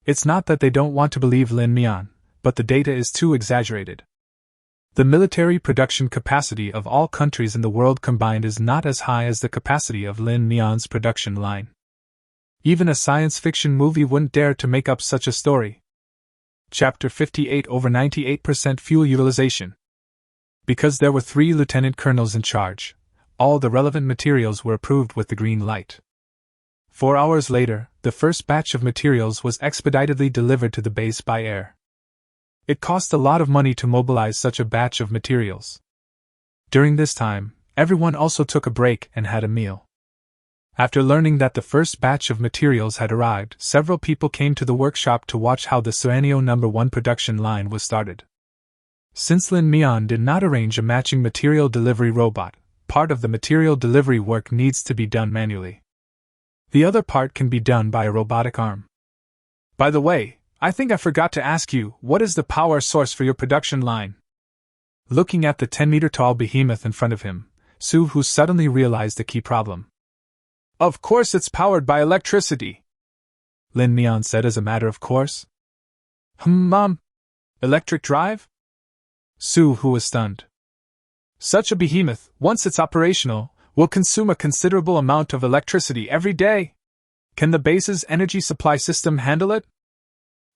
It's not that they don't want to believe Lin Mian, but the data is too exaggerated. The military production capacity of all countries in the world combined is not as high as the capacity of Lin Mian's production line. Even a science fiction movie wouldn't dare to make up such a story. Chapter 58 Over 98% fuel utilization. Because there were 3 lieutenant colonels in charge, all the relevant materials were approved with the green light. 4 hours later, the first batch of materials was expeditedly delivered to the base by air. It cost a lot of money to mobilize such a batch of materials. During this time, everyone also took a break and had a meal. After learning that the first batch of materials had arrived, several people came to the workshop to watch how the Suanio number 1 production line was started. Since Lin Mian did not arrange a matching material delivery robot, part of the material delivery work needs to be done manually. The other part can be done by a robotic arm. By the way, I think I forgot to ask you, what is the power source for your production line? Looking at the 10-meter-tall behemoth in front of him, Suhu suddenly realized the key problem. Of course it's powered by electricity, Lin Mian said as a matter of course. Mom? Electric drive? Suhu was stunned. Such a behemoth, once it's operational, will consume a considerable amount of electricity every day. Can the base's energy supply system handle it?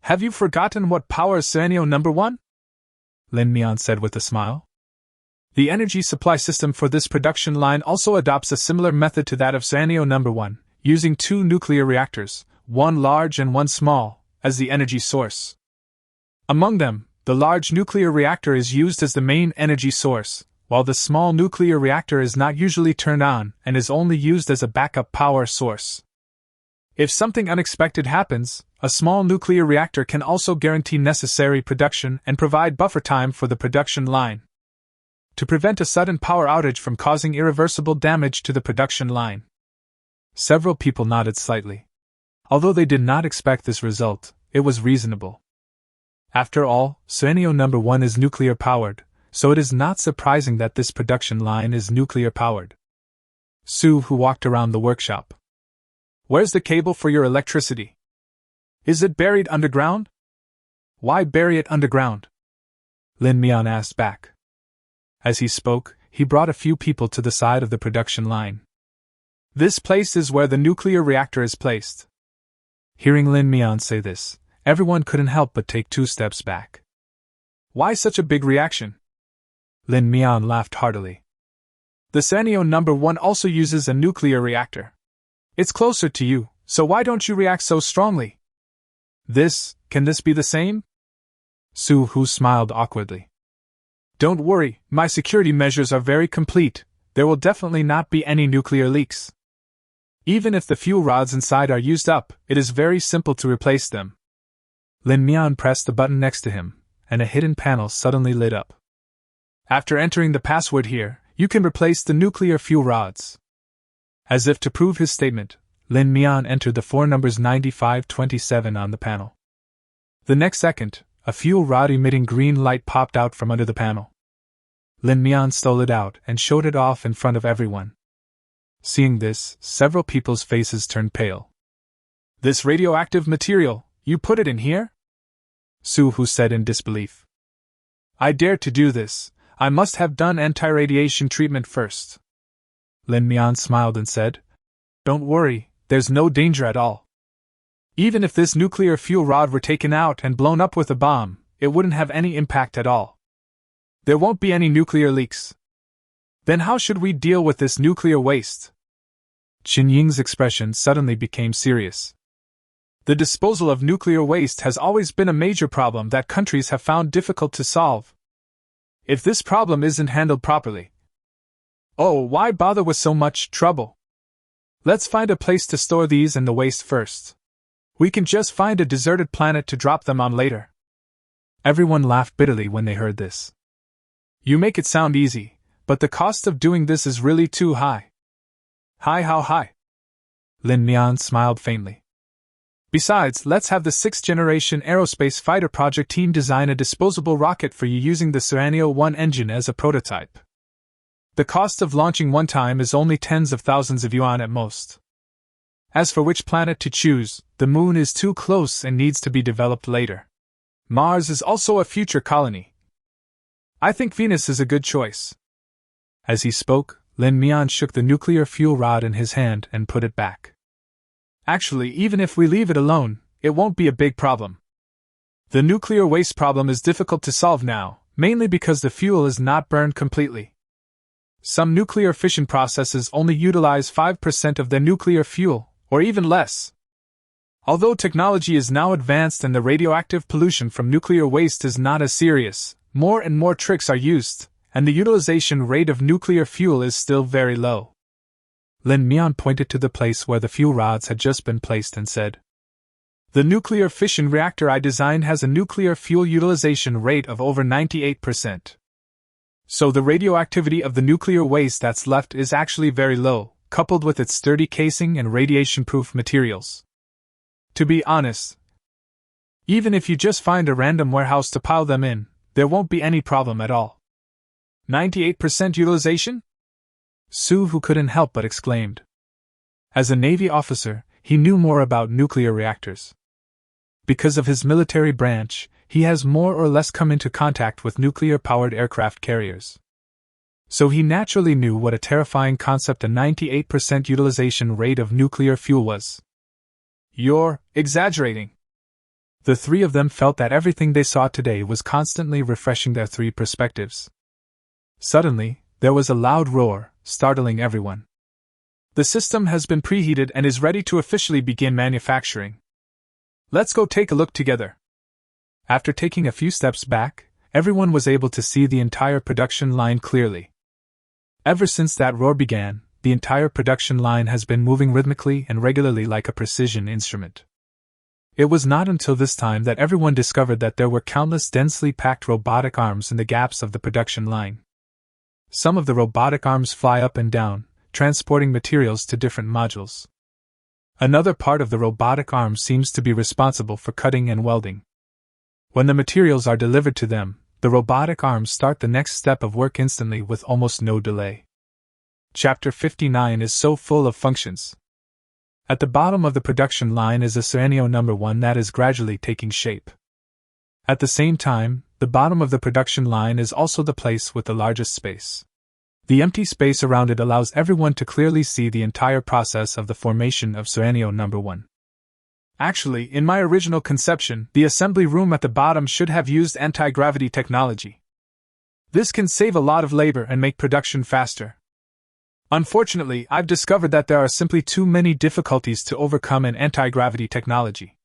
Have you forgotten what powers Scenario number 1? Lin Mian said with a smile. The energy supply system for this production line also adopts a similar method to that of Scenario number 1, using 2 nuclear reactors, one large and one small, as the energy source. Among them, the large nuclear reactor is used as the main energy source, while the small nuclear reactor is not usually turned on and is only used as a backup power source. If something unexpected happens, a small nuclear reactor can also guarantee necessary production and provide buffer time for the production line, to prevent a sudden power outage from causing irreversible damage to the production line. Several people nodded slightly. Although they did not expect this result, it was reasonable. After all, Scenario number 1 is nuclear powered, so it is not surprising that this production line is nuclear powered. Suhu walked around the workshop. Where's the cable for your electricity? Is it buried underground? Why bury it underground? Lin Mian asked back. As he spoke, he brought a few people to the side of the production line. This place is where the nuclear reactor is placed. Hearing Lin Mian say this, everyone couldn't help but take 2 steps back. Why such a big reaction? Lin Mian laughed heartily. The Scenario number 1 also uses a nuclear reactor. It's closer to you, so why don't you react so strongly? Can this be the same? Suhu smiled awkwardly. Don't worry, my security measures are very complete. There will definitely not be any nuclear leaks. Even if the fuel rods inside are used up, it is very simple to replace them. Lin Mian pressed the button next to him, and a hidden panel suddenly lit up. After entering the password here, you can replace the nuclear fuel rods. As if to prove his statement, Lin Mian entered the 4 numbers 9527 on the panel. The next second, a fuel rod emitting green light popped out from under the panel. Lin Mian stole it out and showed it off in front of everyone. Seeing this, several people's faces turned pale. This radioactive material, you put it in here? Suhu said in disbelief. I dared to do this. I must have done anti-radiation treatment first. Lin Mian smiled and said, Don't worry, there's no danger at all. Even if this nuclear fuel rod were taken out and blown up with a bomb, it wouldn't have any impact at all. There won't be any nuclear leaks. Then how should we deal with this nuclear waste? Qin Ying's expression suddenly became serious. The disposal of nuclear waste has always been a major problem that countries have found difficult to solve. If this problem isn't handled properly, why bother with so much trouble? Let's find a place to store these and the waste first. We can just find a deserted planet to drop them on later. Everyone laughed bitterly when they heard this. You make it sound easy, but the cost of doing this is really too high. How high? Lin Mian smiled faintly. Besides, let's have the 6th-generation aerospace fighter project team design a disposable rocket for you using the Scenario 1 engine as a prototype. The cost of launching one time is only tens of thousands of yuan at most. As for which planet to choose, the moon is too close and needs to be developed later. Mars is also a future colony. I think Venus is a good choice. As he spoke, Lin Mian shook the nuclear fuel rod in his hand and put it back. Actually, even if we leave it alone, it won't be a big problem. The nuclear waste problem is difficult to solve now, mainly because the fuel is not burned completely. Some nuclear fission processes only utilize 5% of their nuclear fuel, or even less. Although technology is now advanced and the radioactive pollution from nuclear waste is not as serious, more and more tricks are used, and the utilization rate of nuclear fuel is still very low. Lin Mian pointed to the place where the fuel rods had just been placed and said, The nuclear fission reactor I designed has a nuclear fuel utilization rate of over 98%. So the radioactivity of the nuclear waste that's left is actually very low, coupled with its sturdy casing and radiation-proof materials. To be honest, Even if you just find a random warehouse to pile them in, there won't be any problem at all. 98% utilization? Su, who couldn't help but exclaimed. As a Navy officer, he knew more about nuclear reactors. Because of his military branch, he has more or less come into contact with nuclear-powered aircraft carriers. So he naturally knew what a terrifying concept a 98% utilization rate of nuclear fuel was. You're exaggerating. The three of them felt that everything they saw today was constantly refreshing their three perspectives. Suddenly, there was a loud roar, startling everyone. The system has been preheated and is ready to officially begin manufacturing. Let's go take a look together. After taking a few steps back, everyone was able to see the entire production line clearly. Ever since that roar began, the entire production line has been moving rhythmically and regularly like a precision instrument. It was not until this time that everyone discovered that there were countless densely packed robotic arms in the gaps of the production line. Some of the robotic arms fly up and down, transporting materials to different modules. Another part of the robotic arm seems to be responsible for cutting and welding. When the materials are delivered to them, the robotic arms start the next step of work instantly with almost no delay. Chapter 59 is so full of functions. At the bottom of the production line is a Serenio number 1 that is gradually taking shape. At the same time, the bottom of the production line is also the place with the largest space. The empty space around it allows everyone to clearly see the entire process of the formation of Serenio number 1. Actually, in my original conception, the assembly room at the bottom should have used anti-gravity technology. This can save a lot of labor and make production faster. Unfortunately, I've discovered that there are simply too many difficulties to overcome in anti-gravity technology.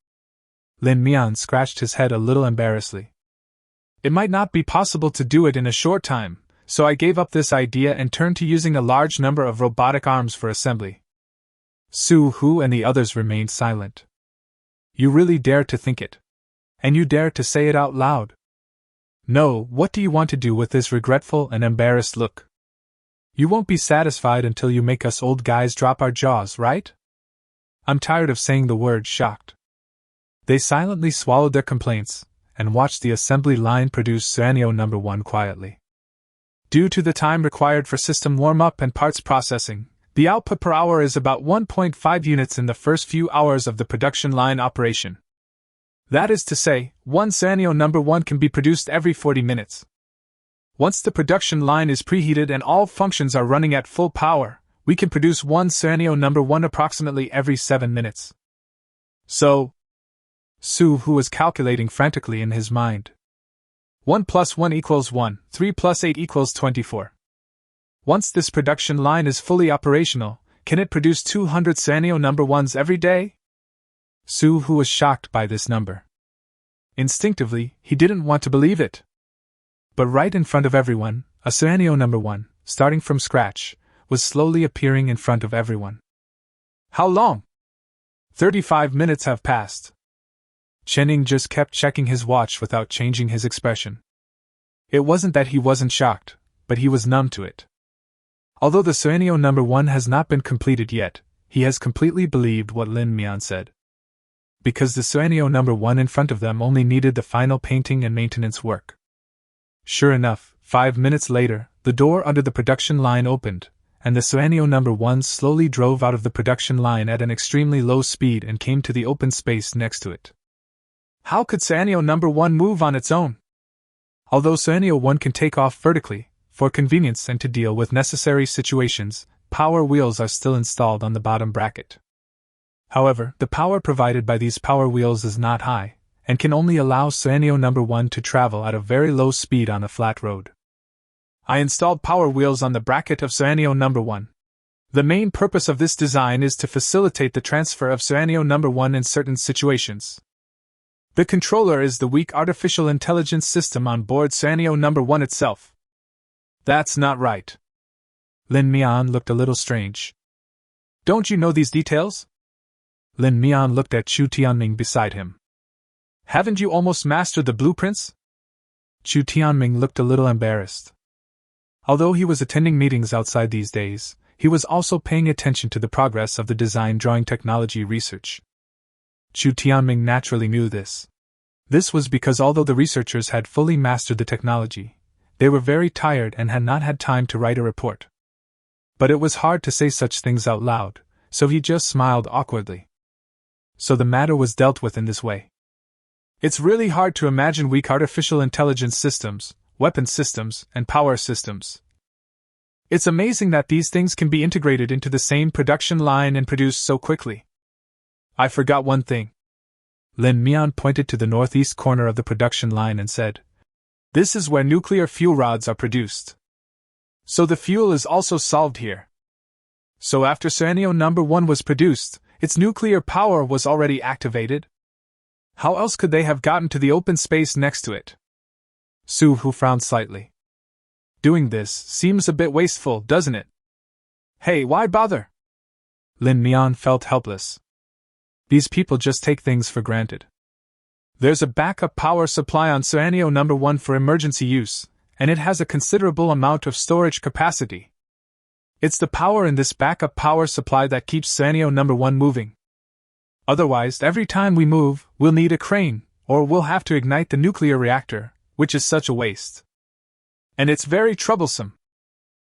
Lin Mian scratched his head a little embarrassedly. It might not be possible to do it in a short time, so I gave up this idea and turned to using a large number of robotic arms for assembly. Su Hu and the others remained silent. You really dare to think it? And you dare to say it out loud? No, what do you want to do with this regretful and embarrassed look? You won't be satisfied until you make us old guys drop our jaws, right? I'm tired of saying the word shocked. They silently swallowed their complaints and watched the assembly line produce Serenio number 1 quietly. Due to the time required for system warm-up and parts processing, the output per hour is about 1.5 units in the first few hours of the production line operation. That is to say, one Serenio number 1 can be produced every 40 minutes. Once the production line is preheated and all functions are running at full power, we can produce one Serenio number 1 approximately every 7 minutes. So, Su, who was calculating frantically in his mind. 1 plus 1 equals 1, 3 plus 8 equals 24. Once this production line is fully operational, can it produce 200 Serenio number 1s every day? Su, who was shocked by this number. Instinctively, he didn't want to believe it. But right in front of everyone, a Serenio number 1, starting from scratch, was slowly appearing in front of everyone. How long? 35 minutes have passed. Chening just kept checking his watch without changing his expression. It wasn't that he wasn't shocked, but he was numb to it. Although the Serenio number 1 has not been completed yet, he has completely believed what Lin Mian said. Because the Serenio number 1 in front of them only needed the final painting and maintenance work. Sure enough, 5 minutes later, the door under the production line opened, and the Serenio number 1 slowly drove out of the production line at an extremely low speed and came to the open space next to it. How could Serenio number 1 move on its own? Although Serenio 1 can take off vertically, for convenience and to deal with necessary situations, power wheels are still installed on the bottom bracket. However, the power provided by these power wheels is not high, and can only allow Serenio number 1 to travel at a very low speed on a flat road. I installed power wheels on the bracket of Serenio number 1. The main purpose of this design is to facilitate the transfer of Serenio number 1 in certain situations. The controller is the weak artificial intelligence system on board Serenio number 1 itself. That's not right. Lin Mian looked a little strange. Don't you know these details? Lin Mian looked at Chu Tianming beside him. Haven't you almost mastered the blueprints? Chu Tianming looked a little embarrassed. Although he was attending meetings outside these days, he was also paying attention to the progress of the design drawing technology research. Chu Tianming naturally knew this. This was because although the researchers had fully mastered the technology, they were very tired and had not had time to write a report. But it was hard to say such things out loud, so he just smiled awkwardly. So the matter was dealt with in this way. It's really hard to imagine weak artificial intelligence systems, weapon systems, and power systems. It's amazing that these things can be integrated into the same production line and produced so quickly. I forgot one thing. Lin Mian pointed to the northeast corner of the production line and said, "This is where nuclear fuel rods are produced. So the fuel is also solved here. So after Serenio number 1 was produced, its nuclear power was already activated. How else could they have gotten to the open space next to it?" Su Hu frowned slightly. "Doing this seems a bit wasteful, doesn't it?" "Hey, why bother?" Lin Mian felt helpless. These people just take things for granted. There's a backup power supply on Serenio number 1 for emergency use, and it has a considerable amount of storage capacity. It's the power in this backup power supply that keeps Serenio number 1 moving. Otherwise, every time we move, we'll need a crane, or we'll have to ignite the nuclear reactor, which is such a waste. And it's very troublesome."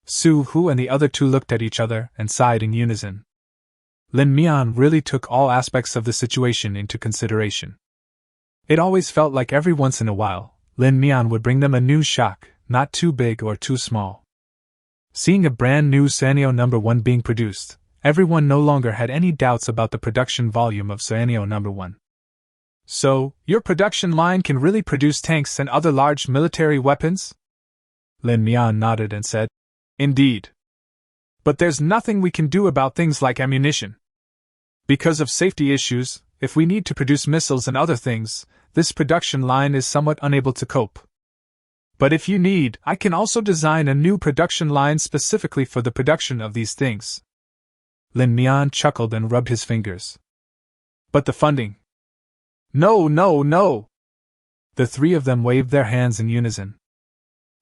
Su Hu and the other two looked at each other and sighed in unison. Lin Mian really took all aspects of the situation into consideration. It always felt like every once in a while, Lin Mian would bring them a new shock, not too big or too small. Seeing a brand new Serenio number 1 being produced, everyone no longer had any doubts about the production volume of Serenio number 1. "So, your production line can really produce tanks and other large military weapons?" Lin Mian nodded and said, "Indeed. But there's nothing we can do about things like ammunition. Because of safety issues, if we need to produce missiles and other things, this production line is somewhat unable to cope. But if you need, I can also design a new production line specifically for the production of these things." Lin Mian chuckled and rubbed his fingers. "But the funding?" "No, no, no!" The three of them waved their hands in unison.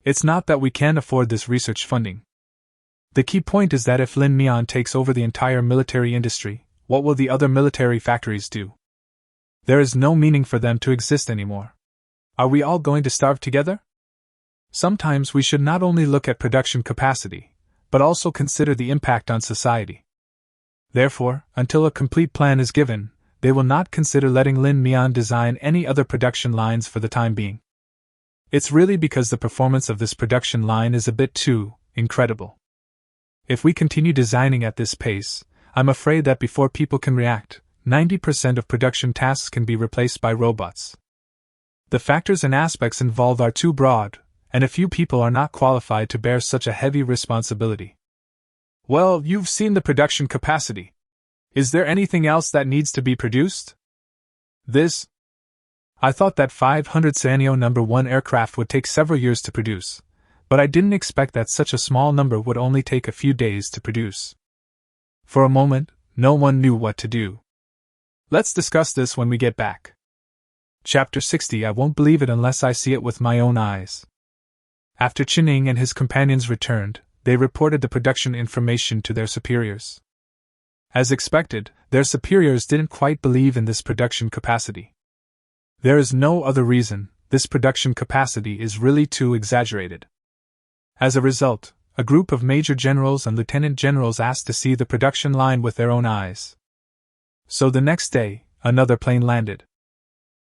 "It's not that we can't afford this research funding. The key point is that if Lin Mian takes over the entire military industry, what will the other military factories do? There is no meaning for them to exist anymore. Are we all going to starve together? Sometimes we should not only look at production capacity, but also consider the impact on society. Therefore, until a complete plan is given, they will not consider letting Lin Mian design any other production lines for the time being. It's really because the performance of this production line is a bit too incredible. If we continue designing at this pace, I'm afraid that before people can react, 90% of production tasks can be replaced by robots. The factors and aspects involved are too broad, and a few people are not qualified to bear such a heavy responsibility." "Well, you've seen the production capacity. Is there anything else that needs to be produced?" "This? I thought that 500 Serenio number 1 aircraft would take several years to produce, but I didn't expect that such a small number would only take a few days to produce." For a moment, no one knew what to do. "Let's discuss this when we get back." Chapter 60. I won't believe it unless I see it with my own eyes. After Chining and his companions returned, they reported the production information to their superiors. As expected, their superiors didn't quite believe in this production capacity. There is no other reason, this production capacity is really too exaggerated. As a result, a group of major generals and lieutenant generals asked to see the production line with their own eyes. So the next day, another plane landed.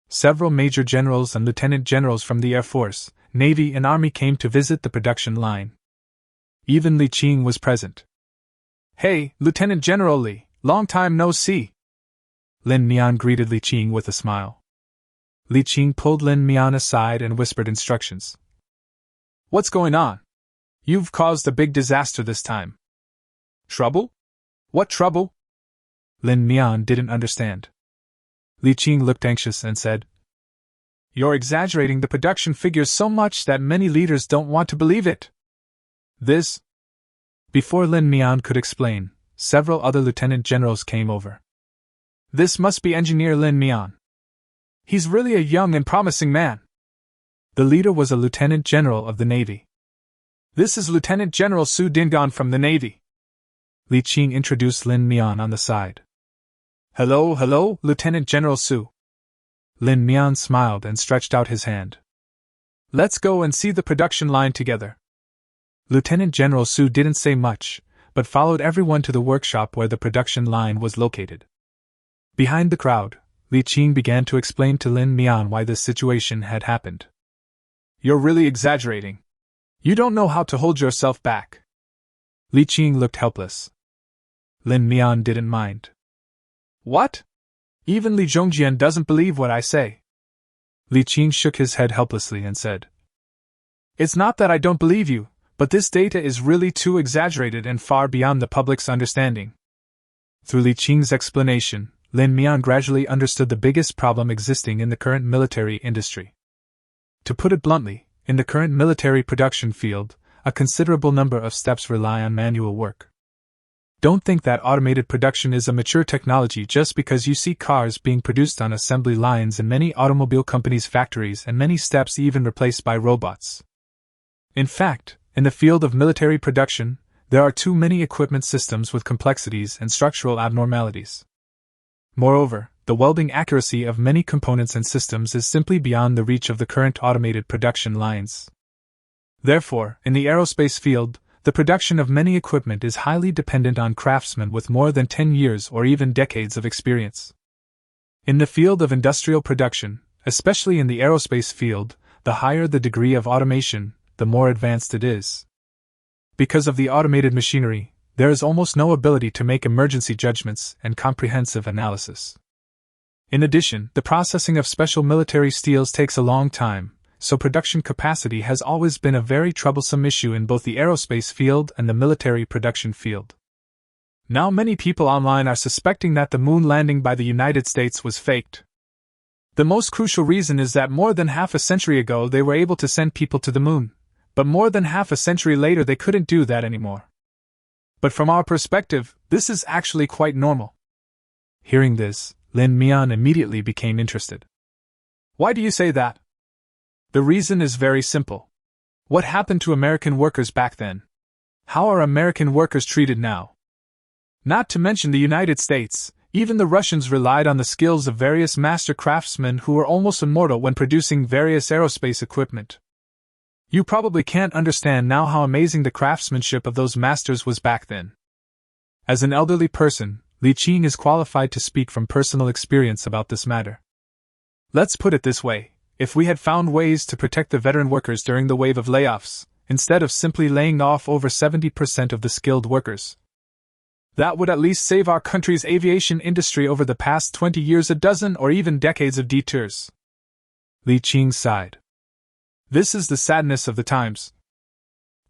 Several major generals and lieutenant generals from the Air Force, Navy and Army came to visit the production line. Even Li Qing was present. "Hey, Lieutenant General Li, long time no see." Lin Mian greeted Li Qing with a smile. Li Qing pulled Lin Mian aside and whispered instructions. "What's going on? You've caused a big disaster this time." "Trouble? What trouble?" Lin Mian didn't understand. Li Qing looked anxious and said, "You're exaggerating the production figures so much that many leaders don't want to believe it." "This?" Before Lin Mian could explain, several other lieutenant generals came over. "This must be Engineer Lin Mian. He's really a young and promising man." The leader was a lieutenant general of the Navy. "This is Lieutenant General Su Dingon from the Navy." Li Qing introduced Lin Mian on the side. Hello, Lieutenant General Su." Lin Mian smiled and stretched out his hand. Let's go and see the production line together. Lieutenant General Su didn't say much, but followed everyone to the workshop where the production line was located. Behind the crowd, Li Qing began to explain to Lin Mian why this situation had happened. You're really exaggerating. You don't know how to hold yourself back. Li Qing looked helpless. Lin Mian didn't mind. What? Even Li Zhongjian doesn't believe what I say. Li Qing shook his head helplessly and said, It's not that I don't believe you, but this data is really too exaggerated and far beyond the public's understanding. Through Li Qing's explanation, Lin Mian gradually understood the biggest problem existing in the current military industry. To put it bluntly, in the current military production field, a considerable number of steps rely on manual work. Don't think that automated production is a mature technology just because you see cars being produced on assembly lines in many automobile companies' factories and many steps even replaced by robots. In fact, in the field of military production, there are too many equipment systems with complexities and structural abnormalities. Moreover, the welding accuracy of many components and systems is simply beyond the reach of the current automated production lines. Therefore, in the aerospace field, the production of many equipment is highly dependent on craftsmen with more than 10 years or even decades of experience. In the field of industrial production, especially in the aerospace field, the higher the degree of automation, the more advanced it is. Because of the automated machinery, there is almost no ability to make emergency judgments and comprehensive analysis. In addition, the processing of special military steels takes a long time, so production capacity has always been a very troublesome issue in both the aerospace field and the military production field. Now many people online are suspecting that the moon landing by the United States was faked. The most crucial reason is that more than half a century ago they were able to send people to the moon, but more than half a century later they couldn't do that anymore. But from our perspective, this is actually quite normal. Hearing this, Lin Mian immediately became interested. Why do you say that? The reason is very simple. What happened to American workers back then? How are American workers treated now? Not to mention the United States, even the Russians relied on the skills of various master craftsmen who were almost immortal when producing various aerospace equipment. You probably can't understand now how amazing the craftsmanship of those masters was back then. As an elderly person, Li Qing is qualified to speak from personal experience about this matter. Let's put it this way. If we had found ways to protect the veteran workers during the wave of layoffs, instead of simply laying off over 70% of the skilled workers, that would at least save our country's aviation industry over the past 20 years a dozen or even decades of detours. Li Qing sighed. This is the sadness of the times.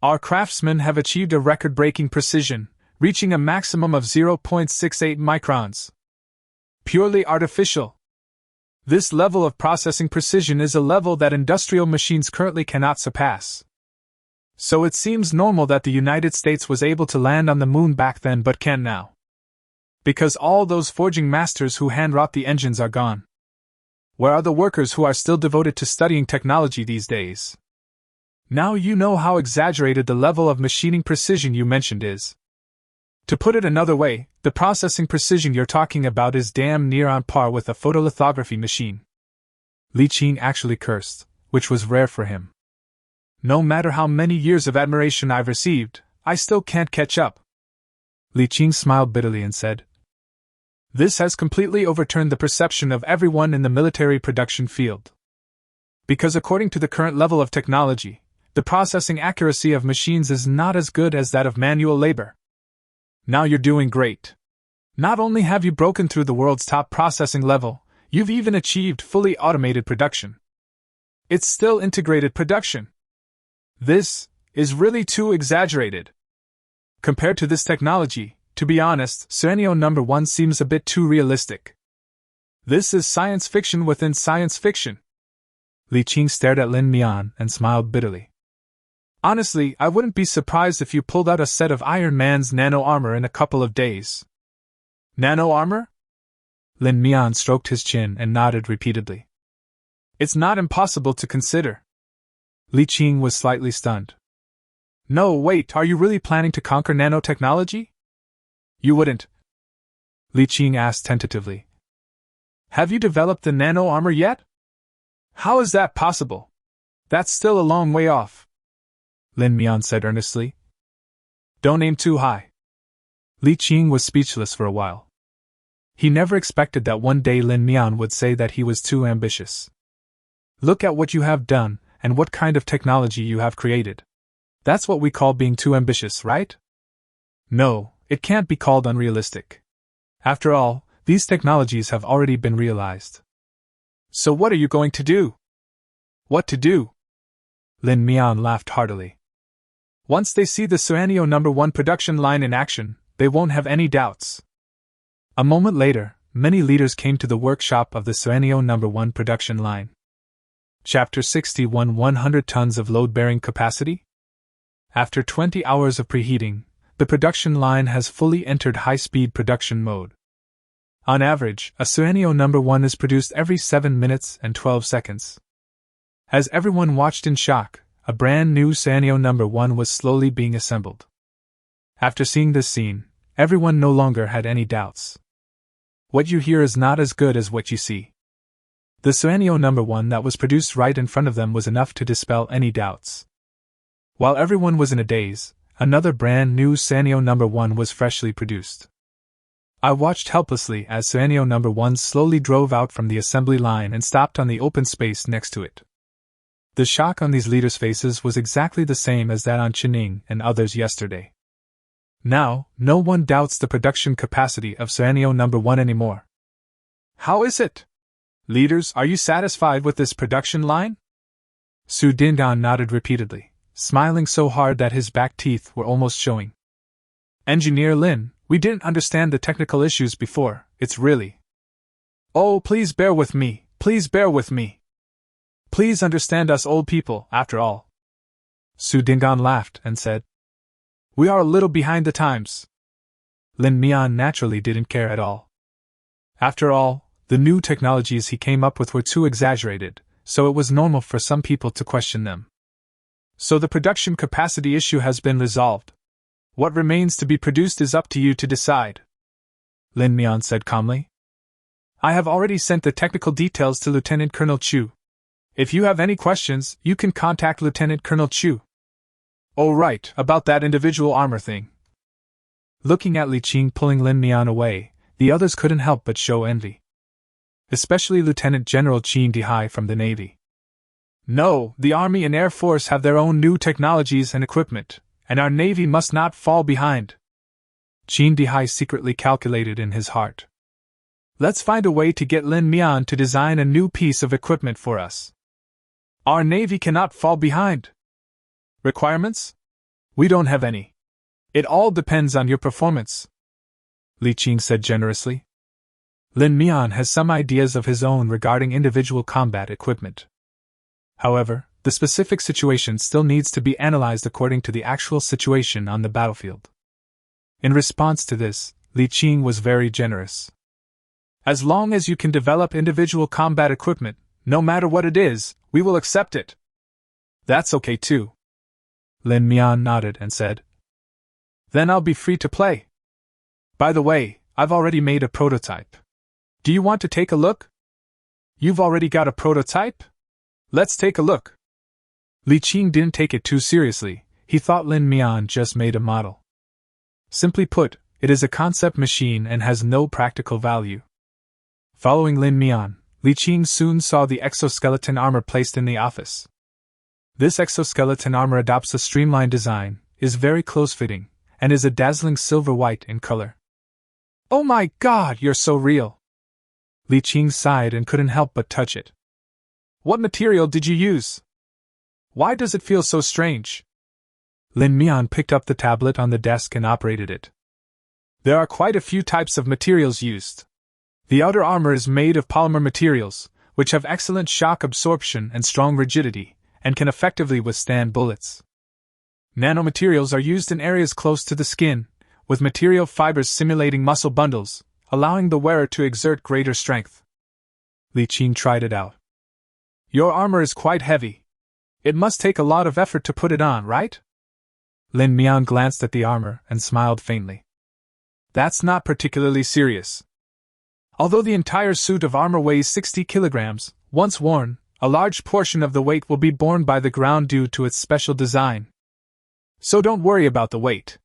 Our craftsmen have achieved a record-breaking precision, reaching a maximum of 0.68 microns. Purely artificial. This level of processing precision is a level that industrial machines currently cannot surpass. So it seems normal that the United States was able to land on the moon back then but can't now. Because all those forging masters who hand-wrought the engines are gone. Where are the workers who are still devoted to studying technology these days? Now you know how exaggerated the level of machining precision you mentioned is. To put it another way, the processing precision you're talking about is damn near on par with a photolithography machine. Li Qing actually cursed, which was rare for him. No matter how many years of admiration I've received, I still can't catch up. Li Qing smiled bitterly and said, This has completely overturned the perception of everyone in the military production field. Because according to the current level of technology, the processing accuracy of machines is not as good as that of manual labor. Now you're doing great. Not only have you broken through the world's top processing level, you've even achieved fully automated production. It's still integrated production. This is really too exaggerated. Compared to this technology, to be honest, Scenario number 1 seems a bit too realistic. This is science fiction within science fiction. Li Qing stared at Lin Mian and smiled bitterly. Honestly, I wouldn't be surprised if you pulled out a set of Iron Man's nano armor in a couple of days. Nano armor? Lin Mian stroked his chin and nodded repeatedly. It's not impossible to consider. Li Qing was slightly stunned. No, wait, are you really planning to conquer nanotechnology? You wouldn't. Li Qing asked tentatively. Have you developed the nano armor yet? How is that possible? That's still a long way off, Lin Mian said earnestly. Don't aim too high. Li Qing was speechless for a while. He never expected that one day Lin Mian would say that he was too ambitious. Look at what you have done, and what kind of technology you have created. That's what we call being too ambitious, right? No, it can't be called unrealistic. After all, these technologies have already been realized. So what are you going to do? What to do? Lin Mian laughed heartily. Once they see the Suanio No. 1 production line in action, they won't have any doubts. A moment later, many leaders came to the workshop of the Suanio No. 1 production line. Chapter 61 100 tons of load-bearing capacity? After 20 hours of preheating, the production line has fully entered high-speed production mode. On average, a Suanio No. 1 is produced every 7 minutes and 12 seconds. As everyone watched in shock, a brand new Suanio No. 1 was slowly being assembled. After seeing this scene, everyone no longer had any doubts. What you hear is not as good as what you see. The Suanio No. 1 that was produced right in front of them was enough to dispel any doubts. While everyone was in a daze, another brand new Suanio No. 1 was freshly produced. I watched helplessly as Suanio No. 1 slowly drove out from the assembly line and stopped on the open space next to it. The shock on these leaders' faces was exactly the same as that on Chining and others yesterday. Now, no one doubts the production capacity of Suanio No. 1 anymore. How is it? Leaders, are you satisfied with this production line? Su Dingan nodded repeatedly, smiling so hard that his back teeth were almost showing. Engineer Lin, we didn't understand the technical issues before, it's really... Oh, please bear with me, please bear with me. Please understand us old people, after all. Su Dingan laughed and said, We are a little behind the times. Lin Mian naturally didn't care at all. After all, the new technologies he came up with were too exaggerated, so it was normal for some people to question them. So the production capacity issue has been resolved. What remains to be produced is up to you to decide, Lin Mian said calmly. I have already sent the technical details to Lieutenant Colonel Chu. If you have any questions, you can contact Lieutenant Colonel Chu. Oh right, about that individual armor thing. Looking at Li Qing pulling Lin Mian away, the others couldn't help but show envy. Especially Lieutenant General Qin Dihai from the Navy. No, the Army and Air Force have their own new technologies and equipment, and our Navy must not fall behind. Qin Dihai secretly calculated in his heart. Let's find a way to get Lin Mian to design a new piece of equipment for us. Our Navy cannot fall behind. Requirements? We don't have any. It all depends on your performance, Li Qing said generously. Lin Mian has some ideas of his own regarding individual combat equipment. However, the specific situation still needs to be analyzed according to the actual situation on the battlefield. In response to this, Li Qing was very generous. As long as you can develop individual combat equipment, no matter what it is, we will accept it. That's okay too. Lin Mian nodded and said, Then I'll be free to play. By the way, I've already made a prototype. Do you want to take a look? You've already got a prototype? Let's take a look. Li Qing didn't take it too seriously, he thought Lin Mian just made a model. Simply put, it is a concept machine and has no practical value. Following Lin Mian, Li Qing soon saw the exoskeleton armor placed in the office. This exoskeleton armor adopts a streamlined design, is very close-fitting, and is a dazzling silver white in color. Oh my God, you're so real! Li Qing sighed and couldn't help but touch it. What material did you use? Why does it feel so strange? Lin Mian picked up the tablet on the desk and operated it. There are quite a few types of materials used. The outer armor is made of polymer materials, which have excellent shock absorption and strong rigidity, and can effectively withstand bullets. Nanomaterials are used in areas close to the skin, with material fibers simulating muscle bundles, allowing the wearer to exert greater strength. Li Qing tried it out. Your armor is quite heavy. It must take a lot of effort to put it on, right? Lin Mian glanced at the armor and smiled faintly. That's not particularly serious. Although the entire suit of armor weighs 60 kilograms, once worn, a large portion of the weight will be borne by the ground due to its special design. So don't worry about the weight.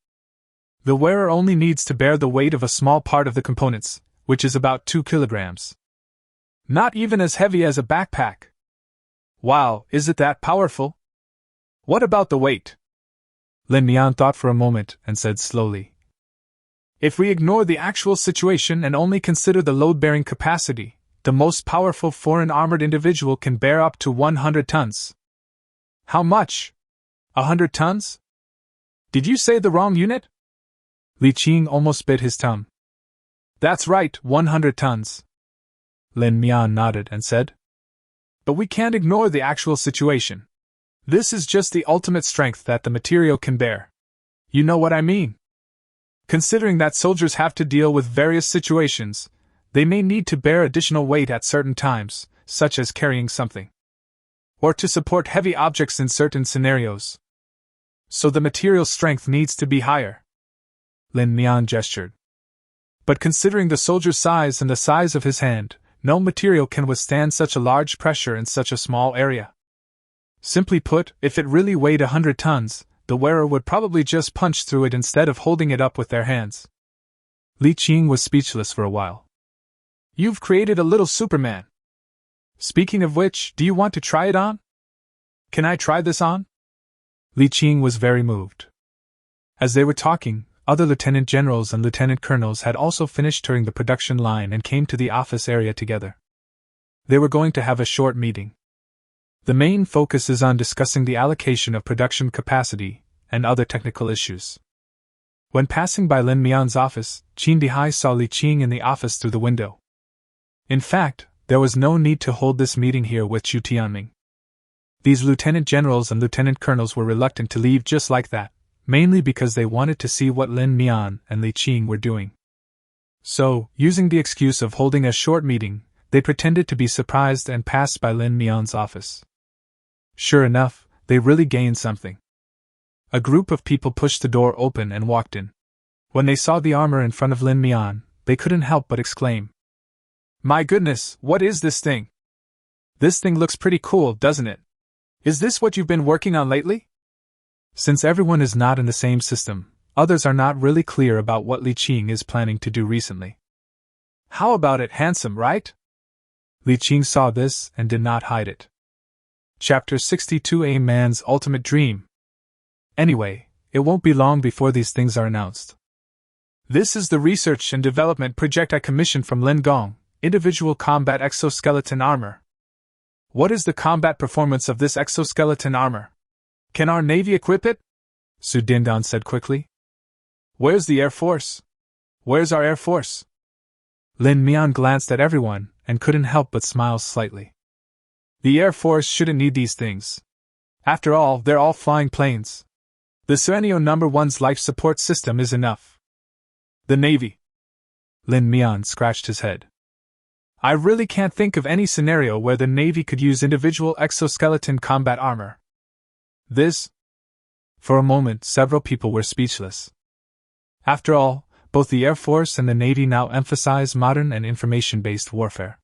The wearer only needs to bear the weight of a small part of the components, which is about 2 kilograms. Not even as heavy as a backpack. Wow, is it that powerful? What about the weight? Lin Mian thought for a moment and said slowly. If we ignore the actual situation and only consider the load-bearing capacity, the most powerful foreign armored individual can bear up to 100 tons. How much? 100 tons? Did you say the wrong unit? Li Qing almost bit his tongue. That's right, 100 tons. Lin Mian nodded and said. But we can't ignore the actual situation. This is just the ultimate strength that the material can bear. You know what I mean? Considering that soldiers have to deal with various situations, they may need to bear additional weight at certain times, such as carrying something. Or to support heavy objects in certain scenarios. So the material strength needs to be higher. Lin Mian gestured. But considering the soldier's size and the size of his hand, no material can withstand such a large pressure in such a small area. Simply put, if it really weighed 100 tons, the wearer would probably just punch through it instead of holding it up with their hands. Li Qing was speechless for a while. You've created a little Superman. Speaking of which, do you want to try it on? Can I try this on? Li Qing was very moved. As they were talking, other lieutenant generals and lieutenant colonels had also finished touring the production line and came to the office area together. They were going to have a short meeting. The main focus is on discussing the allocation of production capacity and other technical issues. When passing by Lin Mian's office, Qin Dihai saw Li Qing in the office through the window. In fact, there was no need to hold this meeting here with Chu Tianming. These lieutenant generals and lieutenant colonels were reluctant to leave just like that, mainly because they wanted to see what Lin Mian and Li Qing were doing. So, using the excuse of holding a short meeting, they pretended to be surprised and passed by Lin Mian's office. Sure enough, they really gained something. A group of people pushed the door open and walked in. When they saw the armor in front of Lin Mian, they couldn't help but exclaim. My goodness, what is this thing? This thing looks pretty cool, doesn't it? Is this what you've been working on lately? Since everyone is not in the same system, others are not really clear about what Li Qing is planning to do recently. How about it, handsome, right? Li Qing saw this and did not hide it. Chapter 62: A Man's Ultimate Dream. Anyway, it won't be long before these things are announced. This is the research and development project I commissioned from Lin Gong, Individual Combat Exoskeleton Armor. What is the combat performance of this exoskeleton armor? Can our Navy equip it? Su Dingdan said quickly. Where's the Air Force? Where's our Air Force? Lin Mian glanced at everyone and couldn't help but smile slightly. The Air Force shouldn't need these things. After all, they're all flying planes. The Serenio No. 1's life support system is enough. The Navy. Lin Mian scratched his head. I really can't think of any scenario where the Navy could use individual exoskeleton combat armor. This? For a moment, several people were speechless. After all, both the Air Force and the Navy now emphasize modern and information-based warfare.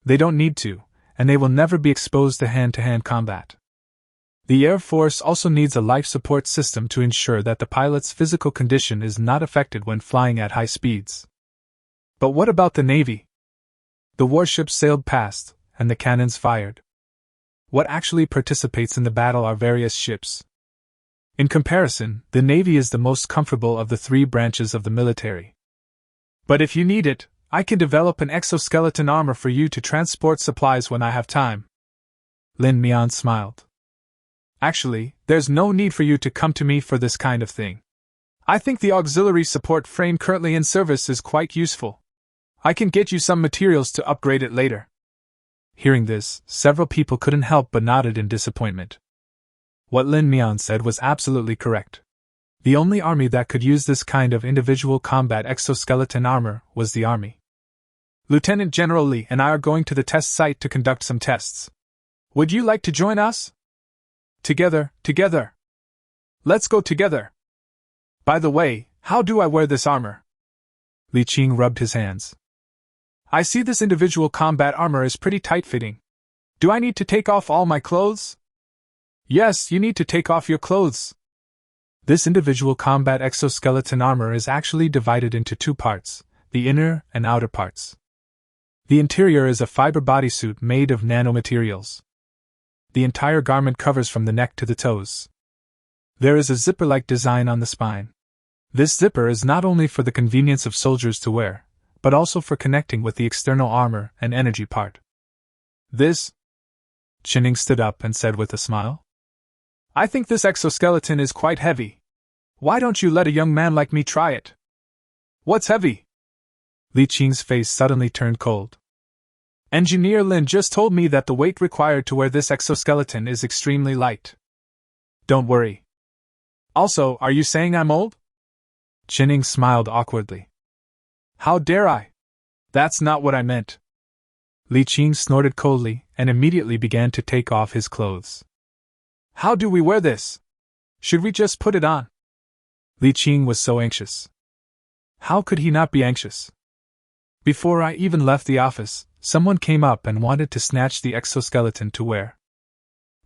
They don't need to, and they will never be exposed to hand-to-hand combat. The Air Force also needs a life support system to ensure that the pilot's physical condition is not affected when flying at high speeds. But what about the Navy? The warships sailed past, and the cannons fired. What actually participates in the battle are various ships. In comparison, the Navy is the most comfortable of the three branches of the military. But if you need it, I can develop an exoskeleton armor for you to transport supplies when I have time. Lin Mian smiled. Actually, there's no need for you to come to me for this kind of thing. I think the auxiliary support frame currently in service is quite useful. I can get you some materials to upgrade it later. Hearing this, several people couldn't help but nodded in disappointment. What Lin Mian said was absolutely correct. The only army that could use this kind of individual combat exoskeleton armor was the army. Lieutenant General Li and I are going to the test site to conduct some tests. Would you like to join us? Together. Let's go together. By the way, how do I wear this armor? Li Qing rubbed his hands. I see this individual combat armor is pretty tight-fitting. Do I need to take off all my clothes? Yes, you need to take off your clothes. This individual combat exoskeleton armor is actually divided into two parts, the inner and outer parts. The interior is a fiber bodysuit made of nanomaterials. The entire garment covers from the neck to the toes. There is a zipper-like design on the spine. This zipper is not only for the convenience of soldiers to wear, but also for connecting with the external armor and energy part. This? Chinning stood up and said with a smile. I think this exoskeleton is quite heavy. Why don't you let a young man like me try it? What's heavy? Li Qing's face suddenly turned cold. Engineer Lin just told me that the weight required to wear this exoskeleton is extremely light. Don't worry. Also, are you saying I'm old? Chinning smiled awkwardly. How dare I? That's not what I meant. Li Qing snorted coldly and immediately began to take off his clothes. How do we wear this? Should we just put it on? Li Qing was so anxious. How could he not be anxious? Before I even left the office, someone came up and wanted to snatch the exoskeleton to wear.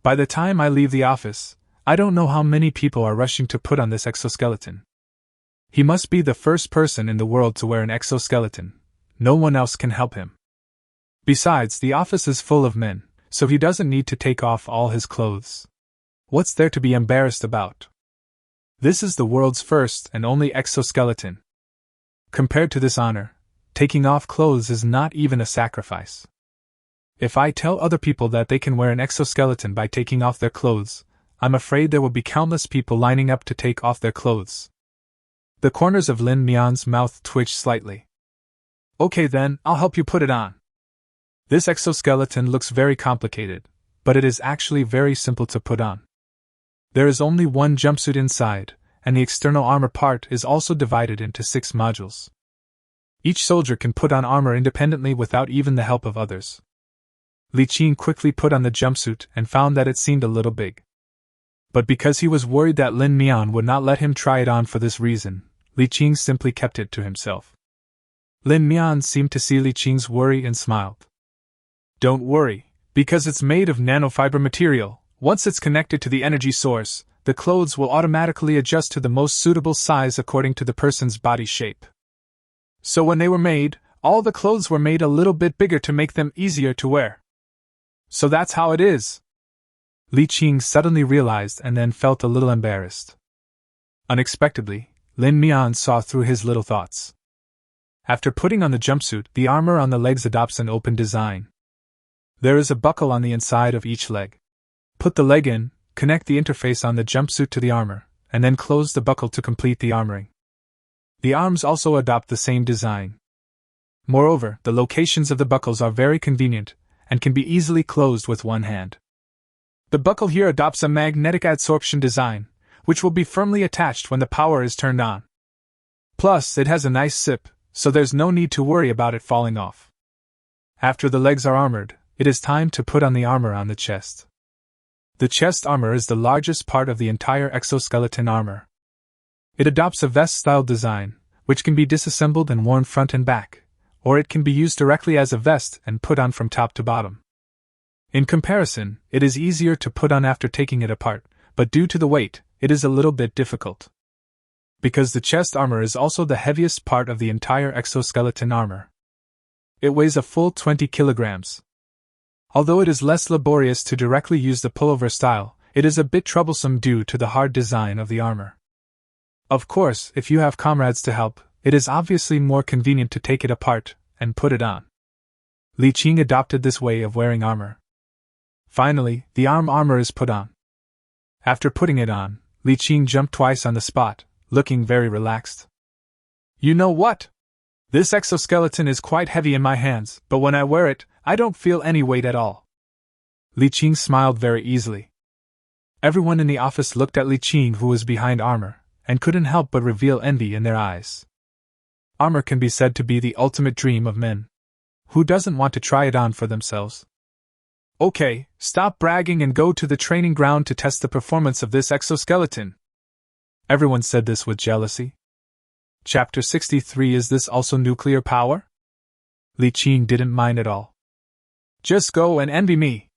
By the time I leave the office, I don't know how many people are rushing to put on this exoskeleton. He must be the first person in the world to wear an exoskeleton. No one else can help him. Besides, the office is full of men, so he doesn't need to take off all his clothes. What's there to be embarrassed about? This is the world's first and only exoskeleton. Compared to this honor, taking off clothes is not even a sacrifice. If I tell other people that they can wear an exoskeleton by taking off their clothes, I'm afraid there will be countless people lining up to take off their clothes. The corners of Lin Mian's mouth twitched slightly. Okay then, I'll help you put it on. This exoskeleton looks very complicated, but it is actually very simple to put on. There is only one jumpsuit inside, and the external armor part is also divided into 6 modules. Each soldier can put on armor independently without even the help of others. Li Qing quickly put on the jumpsuit and found that it seemed a little big. But because he was worried that Lin Mian would not let him try it on for this reason, Li Qing simply kept it to himself. Lin Mian seemed to see Li Qing's worry and smiled. Don't worry, because it's made of nanofiber material. Once it's connected to the energy source, the clothes will automatically adjust to the most suitable size according to the person's body shape. So when they were made, all the clothes were made a little bit bigger to make them easier to wear. So that's how it is. Li Qing suddenly realized and then felt a little embarrassed. Unexpectedly, Lin Mian saw through his little thoughts. After putting on the jumpsuit, the armor on the legs adopts an open design. There is a buckle on the inside of each leg. Put the leg in, connect the interface on the jumpsuit to the armor, and then close the buckle to complete the armoring. The arms also adopt the same design. Moreover, the locations of the buckles are very convenient, and can be easily closed with one hand. The buckle here adopts a magnetic adsorption design, which will be firmly attached when the power is turned on. Plus, it has a nice zip, so there's no need to worry about it falling off. After the legs are armored, it is time to put on the armor on the chest. The chest armor is the largest part of the entire exoskeleton armor. It adopts a vest-style design, which can be disassembled and worn front and back, or it can be used directly as a vest and put on from top to bottom. In comparison, it is easier to put on after taking it apart, but due to the weight, it is a little bit difficult. Because the chest armor is also the heaviest part of the entire exoskeleton armor. It weighs a full 20 kilograms. Although it is less laborious to directly use the pullover style, it is a bit troublesome due to the hard design of the armor. Of course, if you have comrades to help, it is obviously more convenient to take it apart and put it on. Li Qing adopted this way of wearing armor. Finally, the armor is put on. After putting it on, Li Qing jumped twice on the spot, looking very relaxed. You know what? This exoskeleton is quite heavy in my hands, but when I wear it, I don't feel any weight at all. Li Qing smiled very easily. Everyone in the office looked at Li Qing, who was behind armor, and couldn't help but reveal envy in their eyes. Armor can be said to be the ultimate dream of men. Who doesn't want to try it on for themselves? Okay, stop bragging and go to the training ground to test the performance of this exoskeleton. Everyone said this with jealousy. Chapter 63. Is this also nuclear power? Li Qing didn't mind at all. Just go and envy me.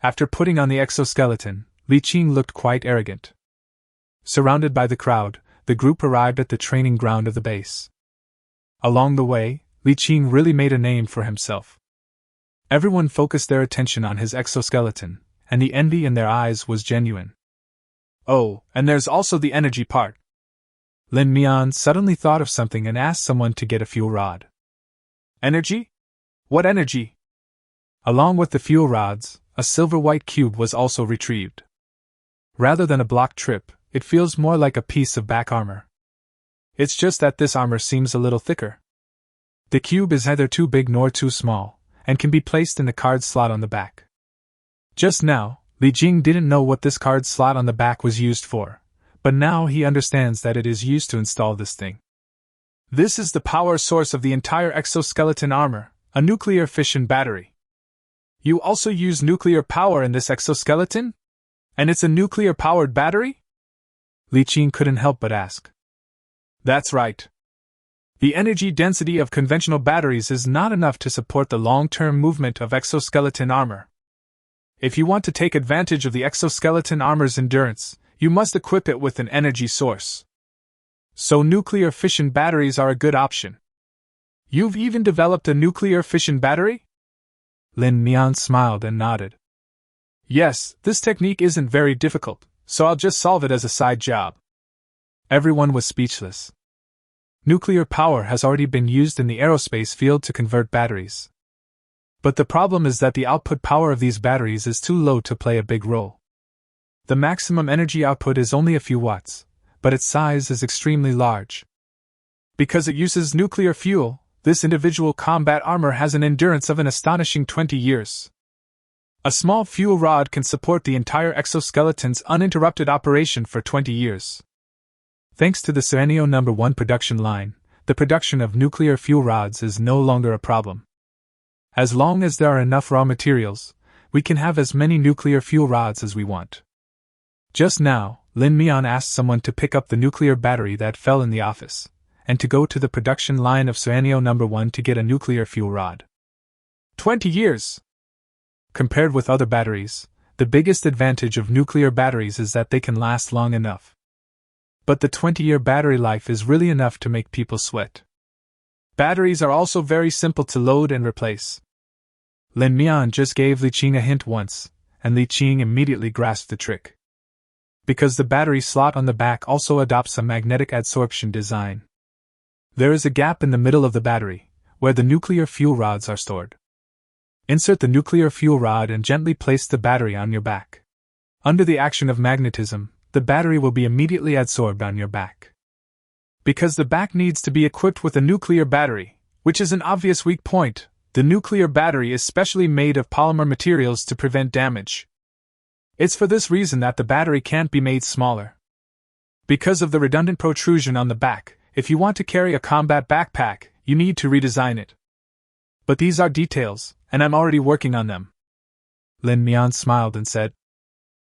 After putting on the exoskeleton, Li Qing looked quite arrogant. Surrounded by the crowd, the group arrived at the training ground of the base. Along the way, Li Qing really made a name for himself. Everyone focused their attention on his exoskeleton, and the envy in their eyes was genuine. Oh, and there's also the energy part. Lin Mian suddenly thought of something and asked someone to get a fuel rod. Energy? What energy? Along with the fuel rods, a silver-white cube was also retrieved. Rather than a block trip, it feels more like a piece of back armor. It's just that this armor seems a little thicker. The cube is neither too big nor too small, and can be placed in the card slot on the back. Just now, Li Jing didn't know what this card slot on the back was used for, but now he understands that it is used to install this thing. This is the power source of the entire exoskeleton armor, a nuclear fission battery. You also use nuclear power in this exoskeleton? And it's a nuclear-powered battery? Li Qing couldn't help but ask. That's right. The energy density of conventional batteries is not enough to support the long-term movement of exoskeleton armor. If you want to take advantage of the exoskeleton armor's endurance, you must equip it with an energy source. So nuclear fission batteries are a good option. You've even developed a nuclear fission battery? Lin Mian smiled and nodded. Yes, this technique isn't very difficult, so I'll just solve it as a side job. Everyone was speechless. Nuclear power has already been used in the aerospace field to convert batteries. But the problem is that the output power of these batteries is too low to play a big role. The maximum energy output is only a few watts, but its size is extremely large. Because it uses nuclear fuel, this individual combat armor has an endurance of an astonishing 20 years. A small fuel rod can support the entire exoskeleton's uninterrupted operation for 20 years. Thanks to the Sueño No. 1 production line, the production of nuclear fuel rods is no longer a problem. As long as there are enough raw materials, we can have as many nuclear fuel rods as we want. Just now, Lin Mian asked someone to pick up the nuclear battery that fell in the office, and to go to the production line of Sueño No. 1 to get a nuclear fuel rod. 20 years! Compared with other batteries, the biggest advantage of nuclear batteries is that they can last long enough. But the 20-year battery life is really enough to make people sweat. Batteries are also very simple to load and replace. Lin Mian just gave Li Qing a hint once, and Li Qing immediately grasped the trick. Because the battery slot on the back also adopts a magnetic adsorption design. There is a gap in the middle of the battery, where the nuclear fuel rods are stored. Insert the nuclear fuel rod and gently place the battery on your back. Under the action of magnetism, the battery will be immediately adsorbed on your back. Because the back needs to be equipped with a nuclear battery, which is an obvious weak point, the nuclear battery is specially made of polymer materials to prevent damage. It's for this reason that the battery can't be made smaller. Because of the redundant protrusion on the back, if you want to carry a combat backpack, you need to redesign it. But these are details, and I'm already working on them. Lin Mian smiled and said,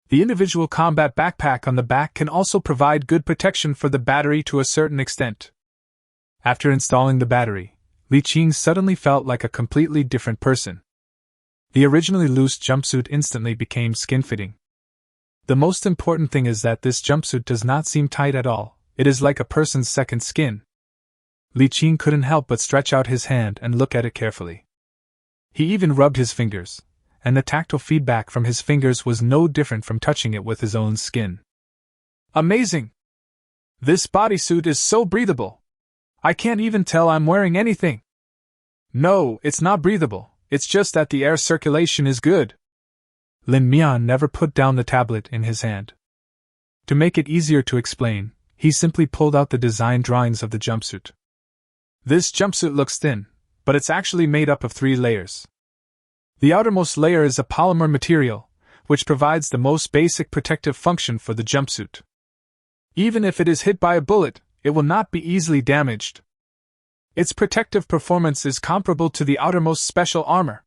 the individual combat backpack on the back can also provide good protection for the battery to a certain extent. After installing the battery, Li Qing suddenly felt like a completely different person. The originally loose jumpsuit instantly became skin-fitting. The most important thing is that this jumpsuit does not seem tight at all, it is like a person's second skin. Li Qing couldn't help but stretch out his hand and look at it carefully. He even rubbed his fingers, and the tactile feedback from his fingers was no different from touching it with his own skin. Amazing! This bodysuit is so breathable! I can't even tell I'm wearing anything! No, it's not breathable, it's just that the air circulation is good. Lin Mian never put down the tablet in his hand. To make it easier to explain, he simply pulled out the design drawings of the jumpsuit. This jumpsuit looks thin, but it's actually made up of 3 layers. The outermost layer is a polymer material, which provides the most basic protective function for the jumpsuit. Even if it is hit by a bullet, it will not be easily damaged. Its protective performance is comparable to the outermost special armor.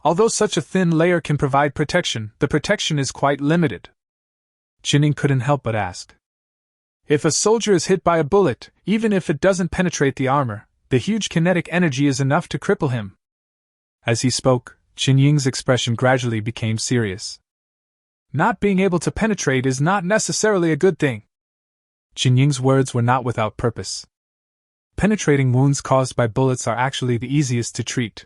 Although such a thin layer can provide protection, the protection is quite limited. Jining couldn't help but ask. If a soldier is hit by a bullet, even if it doesn't penetrate the armor, they the huge kinetic energy is enough to cripple him. As he spoke, Qin Ying's expression gradually became serious. Not being able to penetrate is not necessarily a good thing. Qin Ying's words were not without purpose. Penetrating wounds caused by bullets are actually the easiest to treat.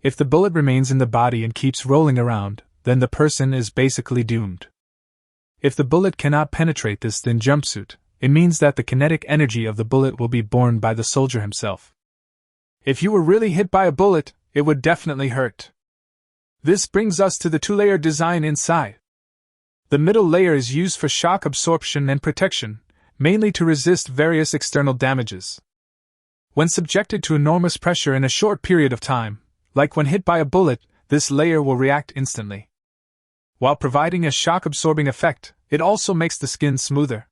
If the bullet remains in the body and keeps rolling around, then the person is basically doomed. If the bullet cannot penetrate this thin jumpsuit, it means that the kinetic energy of the bullet will be borne by the soldier himself. If you were really hit by a bullet, it would definitely hurt. This brings us to the two-layer design inside. The middle layer is used for shock absorption and protection, mainly to resist various external damages. When subjected to enormous pressure in a short period of time, like when hit by a bullet, this layer will react instantly. While providing a shock-absorbing effect, it also makes the skin smoother.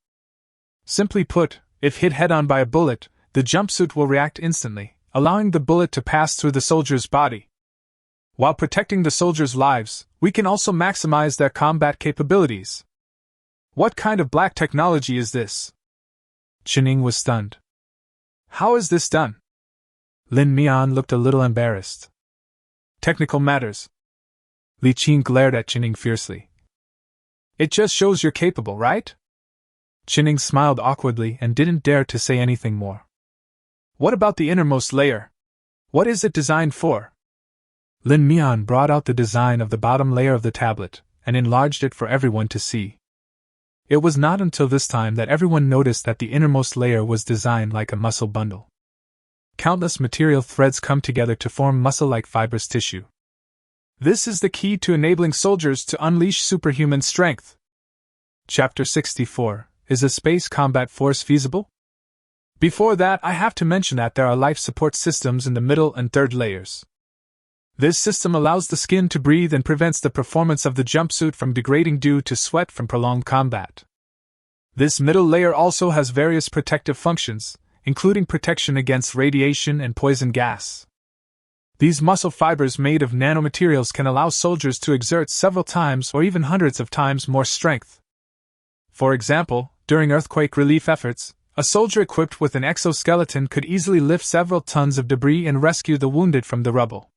Simply put, if hit head-on by a bullet, the jumpsuit will react instantly, allowing the bullet to pass through the soldier's body. While protecting the soldiers' lives, we can also maximize their combat capabilities. What kind of black technology is this? Qin Ying was stunned. How is this done? Lin Mian looked a little embarrassed. Technical matters. Li Qin glared at Qin Ying fiercely. It just shows you're capable, right? Qin Ying smiled awkwardly and didn't dare to say anything more. What about the innermost layer? What is it designed for? Lin Mian brought out the design of the bottom layer of the tablet and enlarged it for everyone to see. It was not until this time that everyone noticed that the innermost layer was designed like a muscle bundle. Countless material threads come together to form muscle-like fibrous tissue. This is the key to enabling soldiers to unleash superhuman strength. Chapter 64. Is a space combat force feasible? Before that, I have to mention that there are life support systems in the middle and third layers. This system allows the skin to breathe and prevents the performance of the jumpsuit from degrading due to sweat from prolonged combat. This middle layer also has various protective functions, including protection against radiation and poison gas. These muscle fibers made of nanomaterials can allow soldiers to exert several times or even hundreds of times more strength. For example, during earthquake relief efforts, a soldier equipped with an exoskeleton could easily lift several tons of debris and rescue the wounded from the rubble.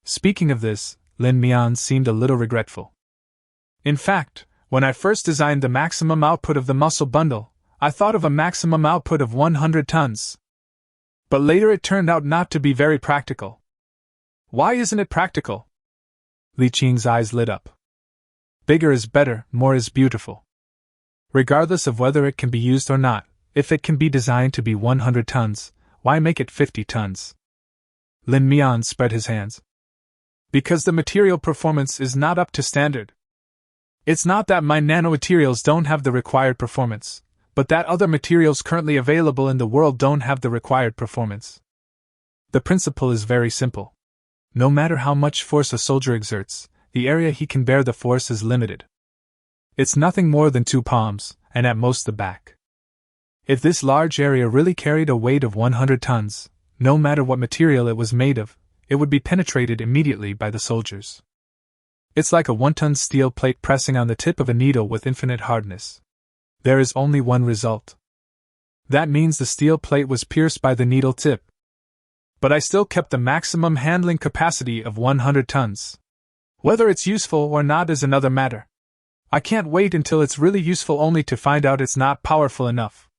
Speaking of this, Lin Mian seemed a little regretful. In fact, when I first designed the maximum output of the muscle bundle, I thought of a maximum output of 100 tons. But later it turned out not to be very practical. Why isn't it practical? Li Qing's eyes lit up. Bigger is better, more is beautiful. Regardless of whether it can be used or not, if it can be designed to be 100 tons, why make it 50 tons? Lin Mian spread his hands. Because the material performance is not up to standard. It's not that my nanomaterials don't have the required performance, but that other materials currently available in the world don't have the required performance. The principle is very simple. No matter how much force a soldier exerts, the area he can bear the force is limited. It's nothing more than 2 palms, and at most the back. If this large area really carried a weight of 100 tons, no matter what material it was made of, it would be penetrated immediately by the soldiers. It's like a 1-ton steel plate pressing on the tip of a needle with infinite hardness. There is only one result. That means the steel plate was pierced by the needle tip. But I still kept the maximum handling capacity of 100 tons. Whether it's useful or not is another matter. I can't wait until it's really useful only to find out it's not powerful enough.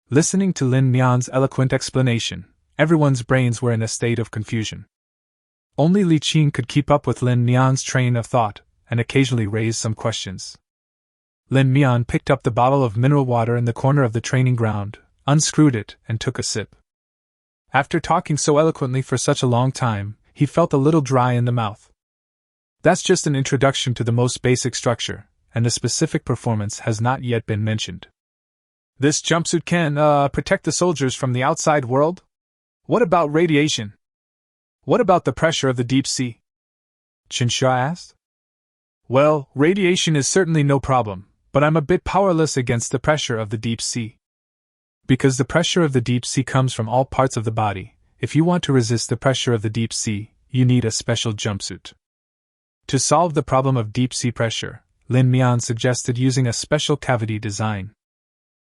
Listening to Lin Mian's eloquent explanation, everyone's brains were in a state of confusion. Only Li Qin could keep up with Lin Mian's train of thought, and occasionally raise some questions. Lin Mian picked up the bottle of mineral water in the corner of the training ground, unscrewed it, and took a sip. After talking so eloquently for such a long time, he felt a little dry in the mouth. That's just an introduction to the most basic structure, and the specific performance has not yet been mentioned. This jumpsuit can, protect the soldiers from the outside world? What about radiation? What about the pressure of the deep sea? Qin Xia asked. Well, radiation is certainly no problem, but I'm a bit powerless against the pressure of the deep sea. Because the pressure of the deep sea comes from all parts of the body, if you want to resist the pressure of the deep sea, you need a special jumpsuit. To solve the problem of deep sea pressure, Lin Mian suggested using a special cavity design.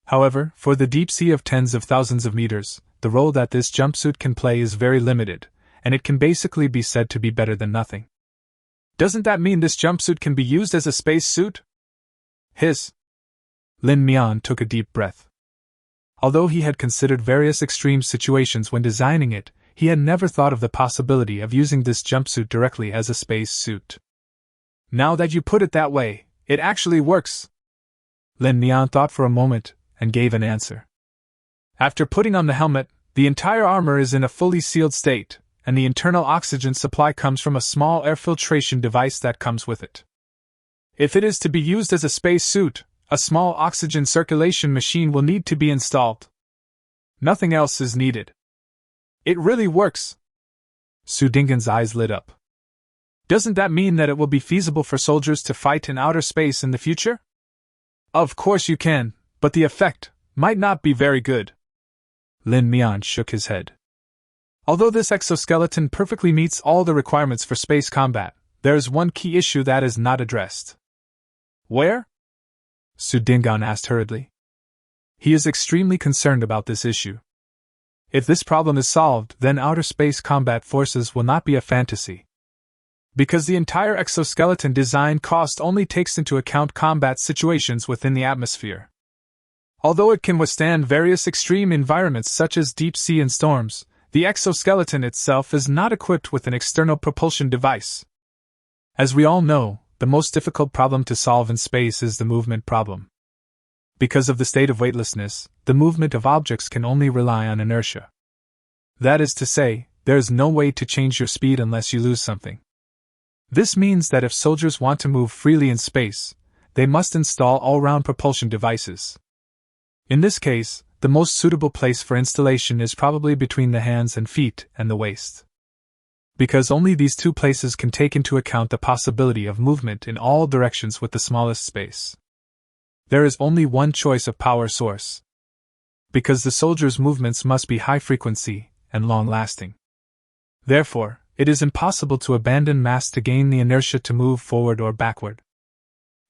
However, for the deep sea of tens of thousands of meters, the role that this jumpsuit can play is very limited, and it can basically be said to be better than nothing. Doesn't that mean this jumpsuit can be used as a space suit? Lin Mian took a deep breath. Although he had considered various extreme situations when designing it, he had never thought of the possibility of using this jumpsuit directly as a space suit. Now that you put it that way, it actually works. Lin Mian thought for a moment, and gave an answer. After putting on the helmet, the entire armor is in a fully sealed state, and the internal oxygen supply comes from a small air filtration device that comes with it. If it is to be used as a space suit, a small oxygen circulation machine will need to be installed. Nothing else is needed. It really works. Su Dingen's eyes lit up. Doesn't that mean that it will be feasible for soldiers to fight in outer space in the future? Of course you can, but the effect might not be very good. Lin Mian shook his head. Although this exoskeleton perfectly meets all the requirements for space combat, there is one key issue that is not addressed. Where? Su Dingan asked hurriedly. He is extremely concerned about this issue. If this problem is solved, then outer space combat forces will not be a fantasy. Because the entire exoskeleton design cost only takes into account combat situations within the atmosphere. Although it can withstand various extreme environments such as deep sea and storms, the exoskeleton itself is not equipped with an external propulsion device. As we all know, the most difficult problem to solve in space is the movement problem. Because of the state of weightlessness, the movement of objects can only rely on inertia. That is to say, there is no way to change your speed unless you lose something. This means that if soldiers want to move freely in space, they must install all-round propulsion devices. In this case, the most suitable place for installation is probably between the hands and feet and the waist. Because only these two places can take into account the possibility of movement in all directions with the smallest space. There is only one choice of power source. Because the soldier's movements must be high frequency and long-lasting. Therefore, it is impossible to abandon mass to gain the inertia to move forward or backward.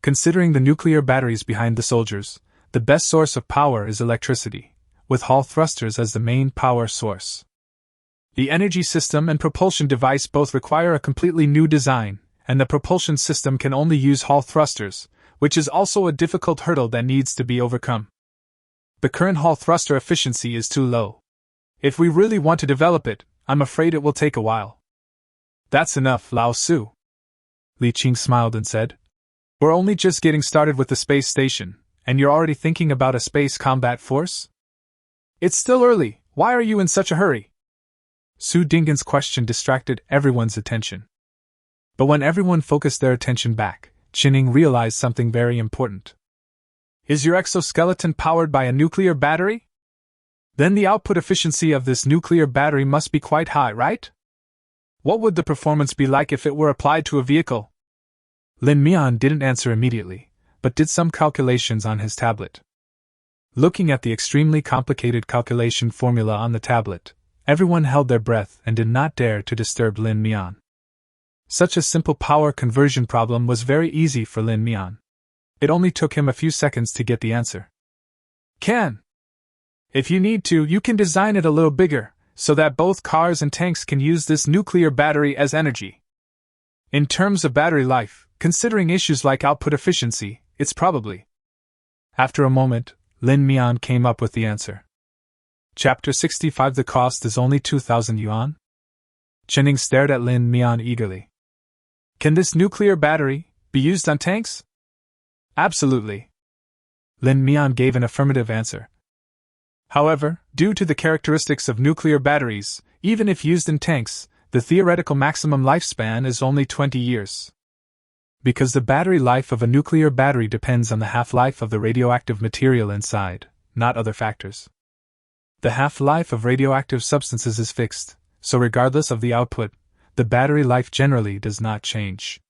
Considering the nuclear batteries behind the soldiers, the best source of power is electricity, with Hall thrusters as the main power source. The energy system and propulsion device both require a completely new design, and the propulsion system can only use Hall thrusters, which is also a difficult hurdle that needs to be overcome. The current Hall thruster efficiency is too low. If we really want to develop it, I'm afraid it will take a while. That's enough, Lao Su. Li Qing smiled and said, We're only just getting started with the space station, and you're already thinking about a space combat force? It's still early, why are you in such a hurry? Su Dingen's question distracted everyone's attention. But when everyone focused their attention back, Qinning realized something very important. Is your exoskeleton powered by a nuclear battery? Then the output efficiency of this nuclear battery must be quite high, right? What would the performance be like if it were applied to a vehicle? Lin Mian didn't answer immediately, but did some calculations on his tablet. Looking at the extremely complicated calculation formula on the tablet, everyone held their breath and did not dare to disturb Lin Mian. Such a simple power conversion problem was very easy for Lin Mian. It only took him a few seconds to get the answer. If you need to, you can design it a little bigger, so that both cars and tanks can use this nuclear battery as energy. In terms of battery life, considering issues like output efficiency, it's probably. After a moment, Lin Mian came up with the answer. Chapter 65. The cost is only 2,000 yuan? Qinning stared at Lin Mian eagerly. Can this nuclear battery be used on tanks? Absolutely. Lin Mian gave an affirmative answer. However, due to the characteristics of nuclear batteries, even if used in tanks, the theoretical maximum lifespan is only 20 years. Because the battery life of a nuclear battery depends on the half-life of the radioactive material inside, not other factors. The half-life of radioactive substances is fixed, so regardless of the output, the battery life generally does not change.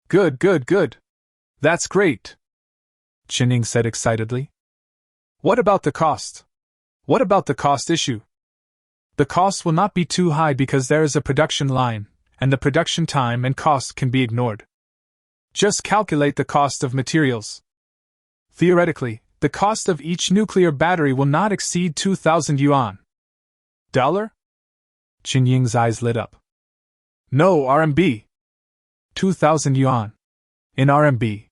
Good. That's great, Qinning said excitedly. What about the cost? What about the cost issue? The cost will not be too high because there is a production line, and the production time and cost can be ignored. Just calculate the cost of materials. Theoretically, the cost of each nuclear battery will not exceed 2,000 yuan. Dollar? Qin Ying's eyes lit up. No, RMB. 2,000 yuan. In RMB.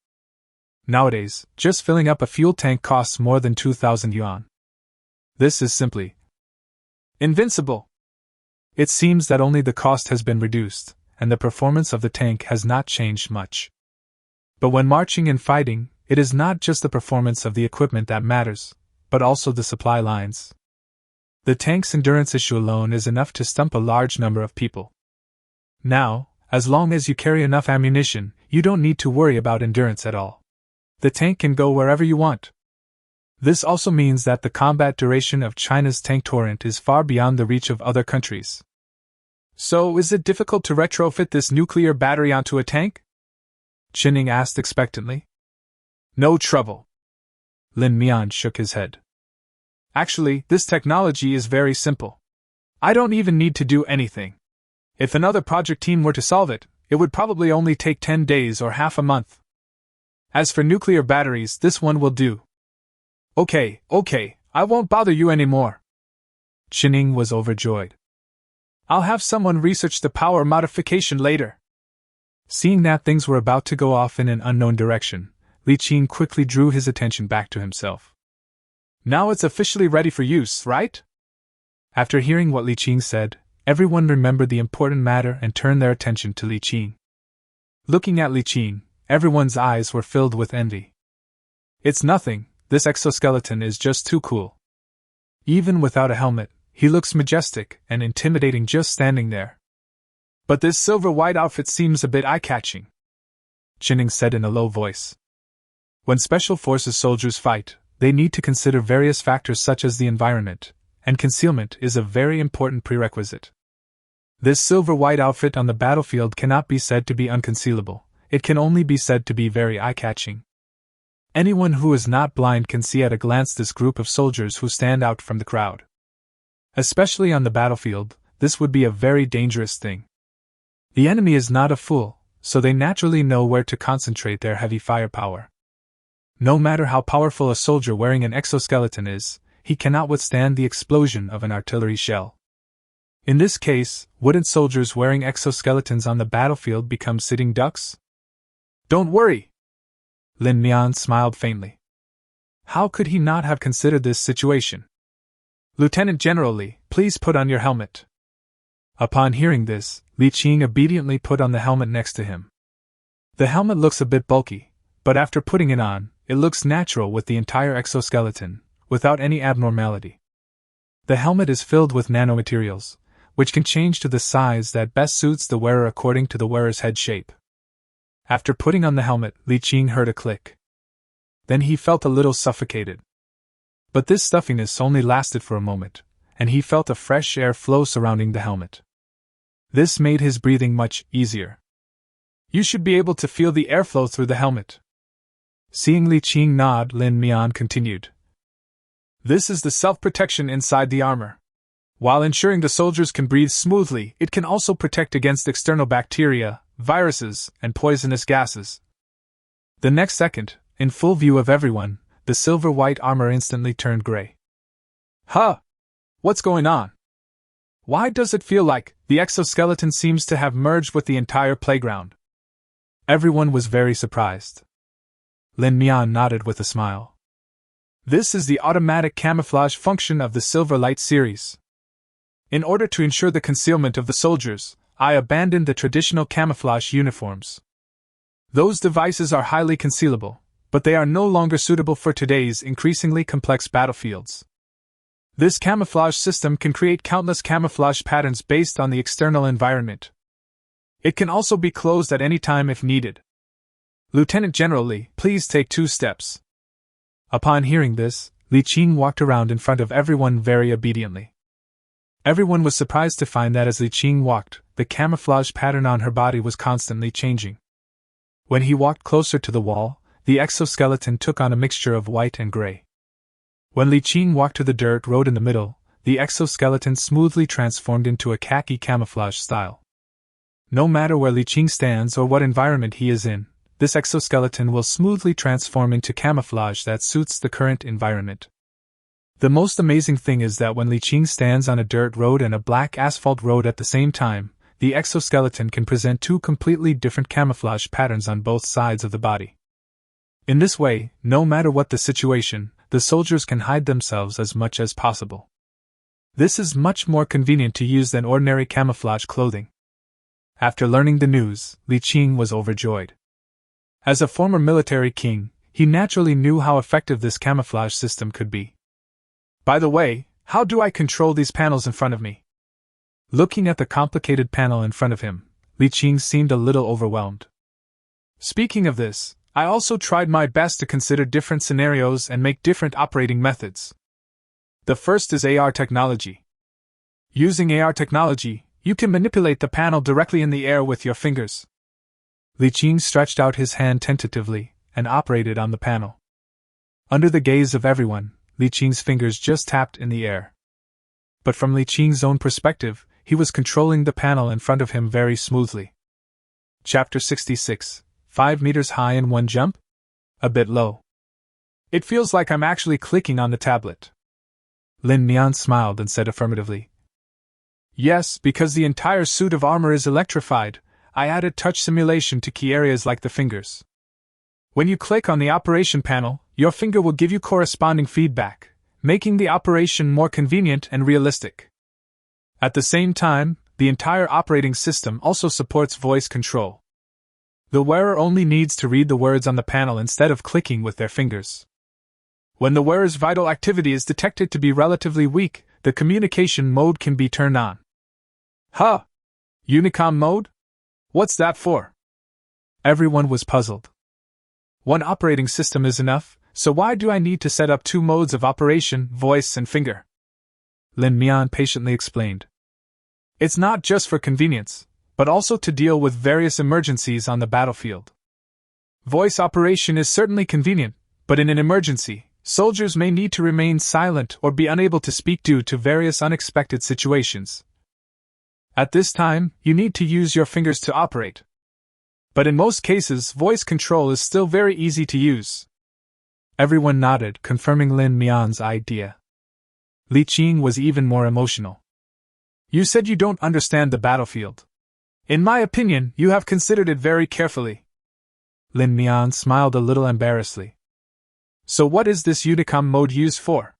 Nowadays, just filling up a fuel tank costs more than 2,000 yuan. This is simply invincible. It seems that only the cost has been reduced, and the performance of the tank has not changed much. But when marching and fighting, it is not just the performance of the equipment that matters, but also the supply lines. The tank's endurance issue alone is enough to stump a large number of people. Now, as long as you carry enough ammunition, you don't need to worry about endurance at all. The tank can go wherever you want. This also means that the combat duration of China's tank torrent is far beyond the reach of other countries. So, is it difficult to retrofit this nuclear battery onto a tank? Qin Ying asked expectantly. No trouble. Lin Mian shook his head. Actually, this technology is very simple. I don't even need to do anything. If another project team were to solve it, it would probably only take 10 days or half a month. As for nuclear batteries, this one will do. Okay, I won't bother you anymore. Qin Ying was overjoyed. I'll have someone research the power modification later. Seeing that things were about to go off in an unknown direction, Li Qing quickly drew his attention back to himself. Now it's officially ready for use, right? After hearing what Li Qing said, everyone remembered the important matter and turned their attention to Li Qing. Looking at Li Qing, everyone's eyes were filled with envy. It's nothing, this exoskeleton is just too cool. Even without a helmet, he looks majestic and intimidating just standing there. But this silver-white outfit seems a bit eye-catching, Qin Ying said in a low voice. When Special Forces soldiers fight, they need to consider various factors such as the environment, and concealment is a very important prerequisite. This silver-white outfit on the battlefield cannot be said to be unconcealable, it can only be said to be very eye-catching. Anyone who is not blind can see at a glance this group of soldiers who stand out from the crowd. Especially on the battlefield, this would be a very dangerous thing. The enemy is not a fool, so they naturally know where to concentrate their heavy firepower. No matter how powerful a soldier wearing an exoskeleton is, he cannot withstand the explosion of an artillery shell. In this case, wouldn't soldiers wearing exoskeletons on the battlefield become sitting ducks? Don't worry! Lin Mian smiled faintly. How could he not have considered this situation? Lieutenant General Li, please put on your helmet. Upon hearing this, Li Qing obediently put on the helmet next to him. The helmet looks a bit bulky, but after putting it on, it looks natural with the entire exoskeleton, without any abnormality. The helmet is filled with nanomaterials, which can change to the size that best suits the wearer according to the wearer's head shape. After putting on the helmet, Li Qing heard a click. Then he felt a little suffocated. But this stuffiness only lasted for a moment, and he felt a fresh air flow surrounding the helmet. This made his breathing much easier. You should be able to feel the airflow through the helmet. Seeing Li Qing nod, Lin Mian continued. This is the self-protection inside the armor. While ensuring the soldiers can breathe smoothly, it can also protect against external bacteria, viruses, and poisonous gases. The next second, in full view of everyone, the silver-white armor instantly turned gray. Huh! What's going on? Why does it feel like the exoskeleton seems to have merged with the entire playground? Everyone was very surprised. Lin Mian nodded with a smile. This is the automatic camouflage function of the Silver Light series. In order to ensure the concealment of the soldiers, I abandoned the traditional camouflage uniforms. Those devices are highly concealable, but they are no longer suitable for today's increasingly complex battlefields. This camouflage system can create countless camouflage patterns based on the external environment. It can also be closed at any time if needed. Lieutenant General Li, please take 2 steps. Upon hearing this, Li Qing walked around in front of everyone very obediently. Everyone was surprised to find that as Li Qing walked, the camouflage pattern on her body was constantly changing. When he walked closer to the wall, the exoskeleton took on a mixture of white and gray. When Li Qing walked to the dirt road in the middle, the exoskeleton smoothly transformed into a khaki camouflage style. No matter where Li Qing stands or what environment he is in, this exoskeleton will smoothly transform into camouflage that suits the current environment. The most amazing thing is that when Li Qing stands on a dirt road and a black asphalt road at the same time, the exoskeleton can present two completely different camouflage patterns on both sides of the body. In this way, no matter what the situation, the soldiers can hide themselves as much as possible. This is much more convenient to use than ordinary camouflage clothing. After learning the news, Li Qing was overjoyed. As a former military king, he naturally knew how effective this camouflage system could be. By the way, how do I control these panels in front of me? Looking at the complicated panel in front of him, Li Qing seemed a little overwhelmed. Speaking of this, I also tried my best to consider different scenarios and make different operating methods. The first is AR technology. Using AR technology, you can manipulate the panel directly in the air with your fingers. Li Qing stretched out his hand tentatively and operated on the panel. Under the gaze of everyone, Li Qing's fingers just tapped in the air. But from Li Qing's own perspective, he was controlling the panel in front of him very smoothly. Chapter 66, 5 meters high in one jump? A bit low. It feels like I'm actually clicking on the tablet. Lin Mian smiled and said affirmatively. Yes, because the entire suit of armor is electrified, I added touch simulation to key areas like the fingers. When you click on the operation panel, your finger will give you corresponding feedback, making the operation more convenient and realistic. At the same time, the entire operating system also supports voice control. The wearer only needs to read the words on the panel instead of clicking with their fingers. When the wearer's vital activity is detected to be relatively weak, the communication mode can be turned on. Huh? Unicom mode? What's that for? Everyone was puzzled. One operating system is enough, so why do I need to set up two modes of operation, voice and finger? Lin Mian patiently explained. It's not just for convenience, but also to deal with various emergencies on the battlefield. Voice operation is certainly convenient, but in an emergency, soldiers may need to remain silent or be unable to speak due to various unexpected situations. At this time, you need to use your fingers to operate. But in most cases, voice control is still very easy to use. Everyone nodded, confirming Lin Mian's idea. Li Qing was even more emotional. You said you don't understand the battlefield. In my opinion, you have considered it very carefully. Lin Mian smiled a little embarrassedly. So what is this Unicom mode used for?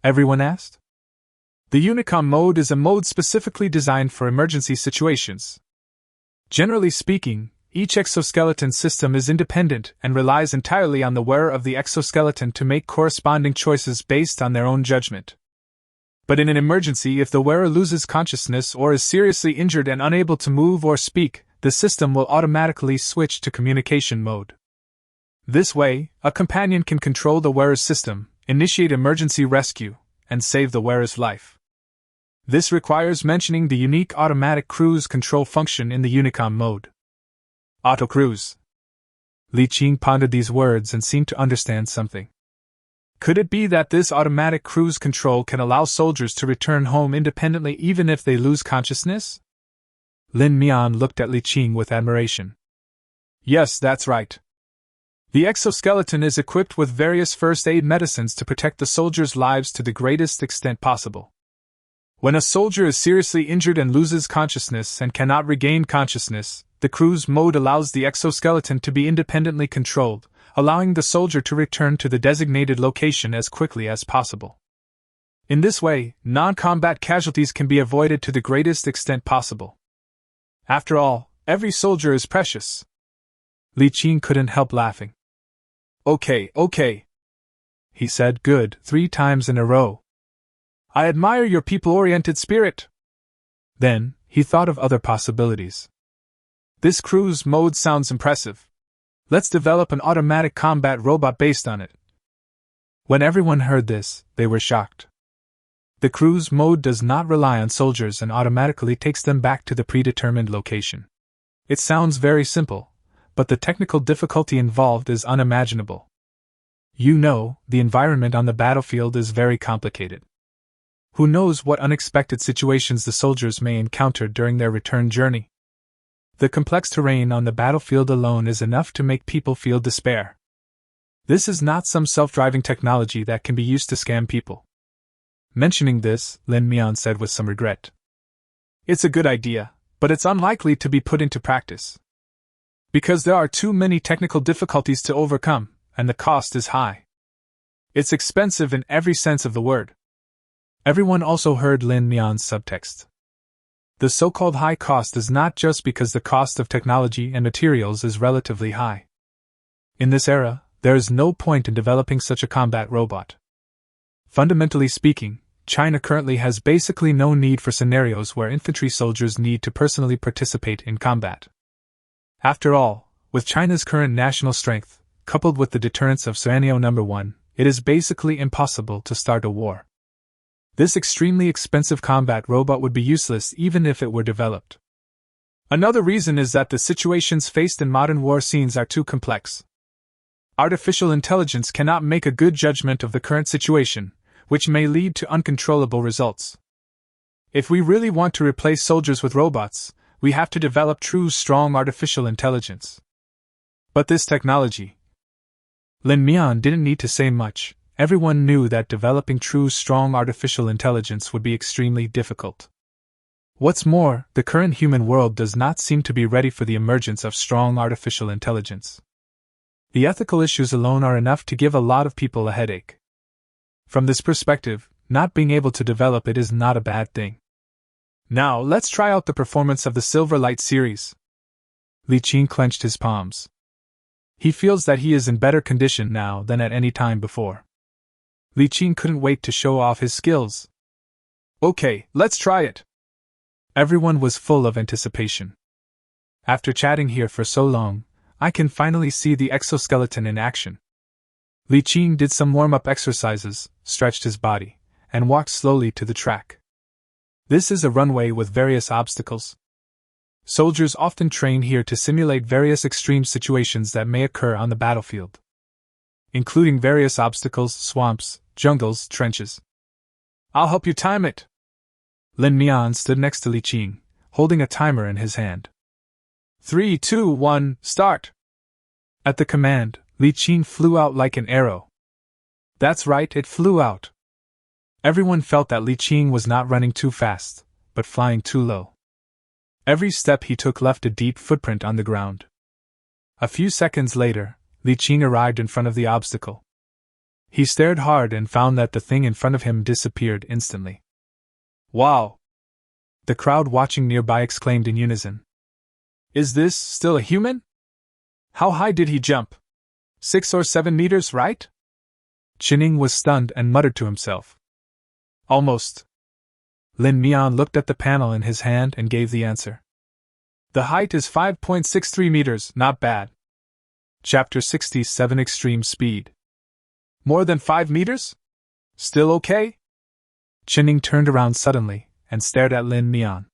Everyone asked. The Unicom mode is a mode specifically designed for emergency situations. Generally speaking, each exoskeleton system is independent and relies entirely on the wearer of the exoskeleton to make corresponding choices based on their own judgment. But in an emergency, if the wearer loses consciousness or is seriously injured and unable to move or speak, the system will automatically switch to communication mode. This way, a companion can control the wearer's system, initiate emergency rescue, and save the wearer's life. This requires mentioning the unique automatic cruise control function in the Unicom mode. Auto cruise. Li Qing pondered these words and seemed to understand something. Could it be that this automatic cruise control can allow soldiers to return home independently even if they lose consciousness? Lin Mian looked at Li Qing with admiration. Yes, that's right. The exoskeleton is equipped with various first aid medicines to protect the soldiers' lives to the greatest extent possible. When a soldier is seriously injured and loses consciousness and cannot regain consciousness, the cruise mode allows the exoskeleton to be independently controlled, allowing the soldier to return to the designated location as quickly as possible. In this way, non-combat casualties can be avoided to the greatest extent possible. After all, every soldier is precious. Li Qing couldn't help laughing. Okay, he said, good, 3 times in a row. I admire your people-oriented spirit. Then, he thought of other possibilities. This cruise mode sounds impressive. Let's develop an automatic combat robot based on it. When everyone heard this, they were shocked. The cruise mode does not rely on soldiers and automatically takes them back to the predetermined location. It sounds very simple, but the technical difficulty involved is unimaginable. You know, the environment on the battlefield is very complicated. Who knows what unexpected situations the soldiers may encounter during their return journey? The complex terrain on the battlefield alone is enough to make people feel despair. This is not some self-driving technology that can be used to scam people. Mentioning this, Lin Mian said with some regret. It's a good idea, but it's unlikely to be put into practice. Because there are too many technical difficulties to overcome, and the cost is high. It's expensive in every sense of the word. Everyone also heard Lin Mian's subtext. The so-called high cost is not just because the cost of technology and materials is relatively high. In this era, there is no point in developing such a combat robot. Fundamentally speaking, China currently has basically no need for scenarios where infantry soldiers need to personally participate in combat. After all, with China's current national strength, coupled with the deterrence of Scenario Number 1, it is basically impossible to start a war. This extremely expensive combat robot would be useless even if it were developed. Another reason is that the situations faced in modern war scenes are too complex. Artificial intelligence cannot make a good judgment of the current situation, which may lead to uncontrollable results. If we really want to replace soldiers with robots, we have to develop true strong artificial intelligence. But this technology... Lin Mian didn't need to say much. Everyone knew that developing true strong artificial intelligence would be extremely difficult. What's more, the current human world does not seem to be ready for the emergence of strong artificial intelligence. The ethical issues alone are enough to give a lot of people a headache. From this perspective, not being able to develop it is not a bad thing. Now, let's try out the performance of the Silver Light series. Li Qing clenched his palms. He feels that he is in better condition now than at any time before. Li Qing couldn't wait to show off his skills. Okay, let's try it. Everyone was full of anticipation. After chatting here for so long, I can finally see the exoskeleton in action. Li Qing did some warm-up exercises, stretched his body, and walked slowly to the track. This is a runway with various obstacles. Soldiers often train here to simulate various extreme situations that may occur on the battlefield, including various obstacles, swamps, jungles, trenches. I'll help you time it. Lin Mian stood next to Li Qing, holding a timer in his hand. 3, 2, 1, start! At the command, Li Qing flew out like an arrow. That's right, it flew out. Everyone felt that Li Qing was not running too fast, but flying too low. Every step he took left a deep footprint on the ground. A few seconds later, Li Qing arrived in front of the obstacle. He stared hard and found that the thing in front of him disappeared instantly. Wow! The crowd watching nearby exclaimed in unison. Is this still a human? How high did he jump? 6 or 7 meters, right? Qining was stunned and muttered to himself. Almost. Lin Mian looked at the panel in his hand and gave the answer. The height is 5.63 meters, not bad. Chapter 67 Extreme Speed. More than 5 meters? Still okay? Qining turned around suddenly and stared at Lin Mian.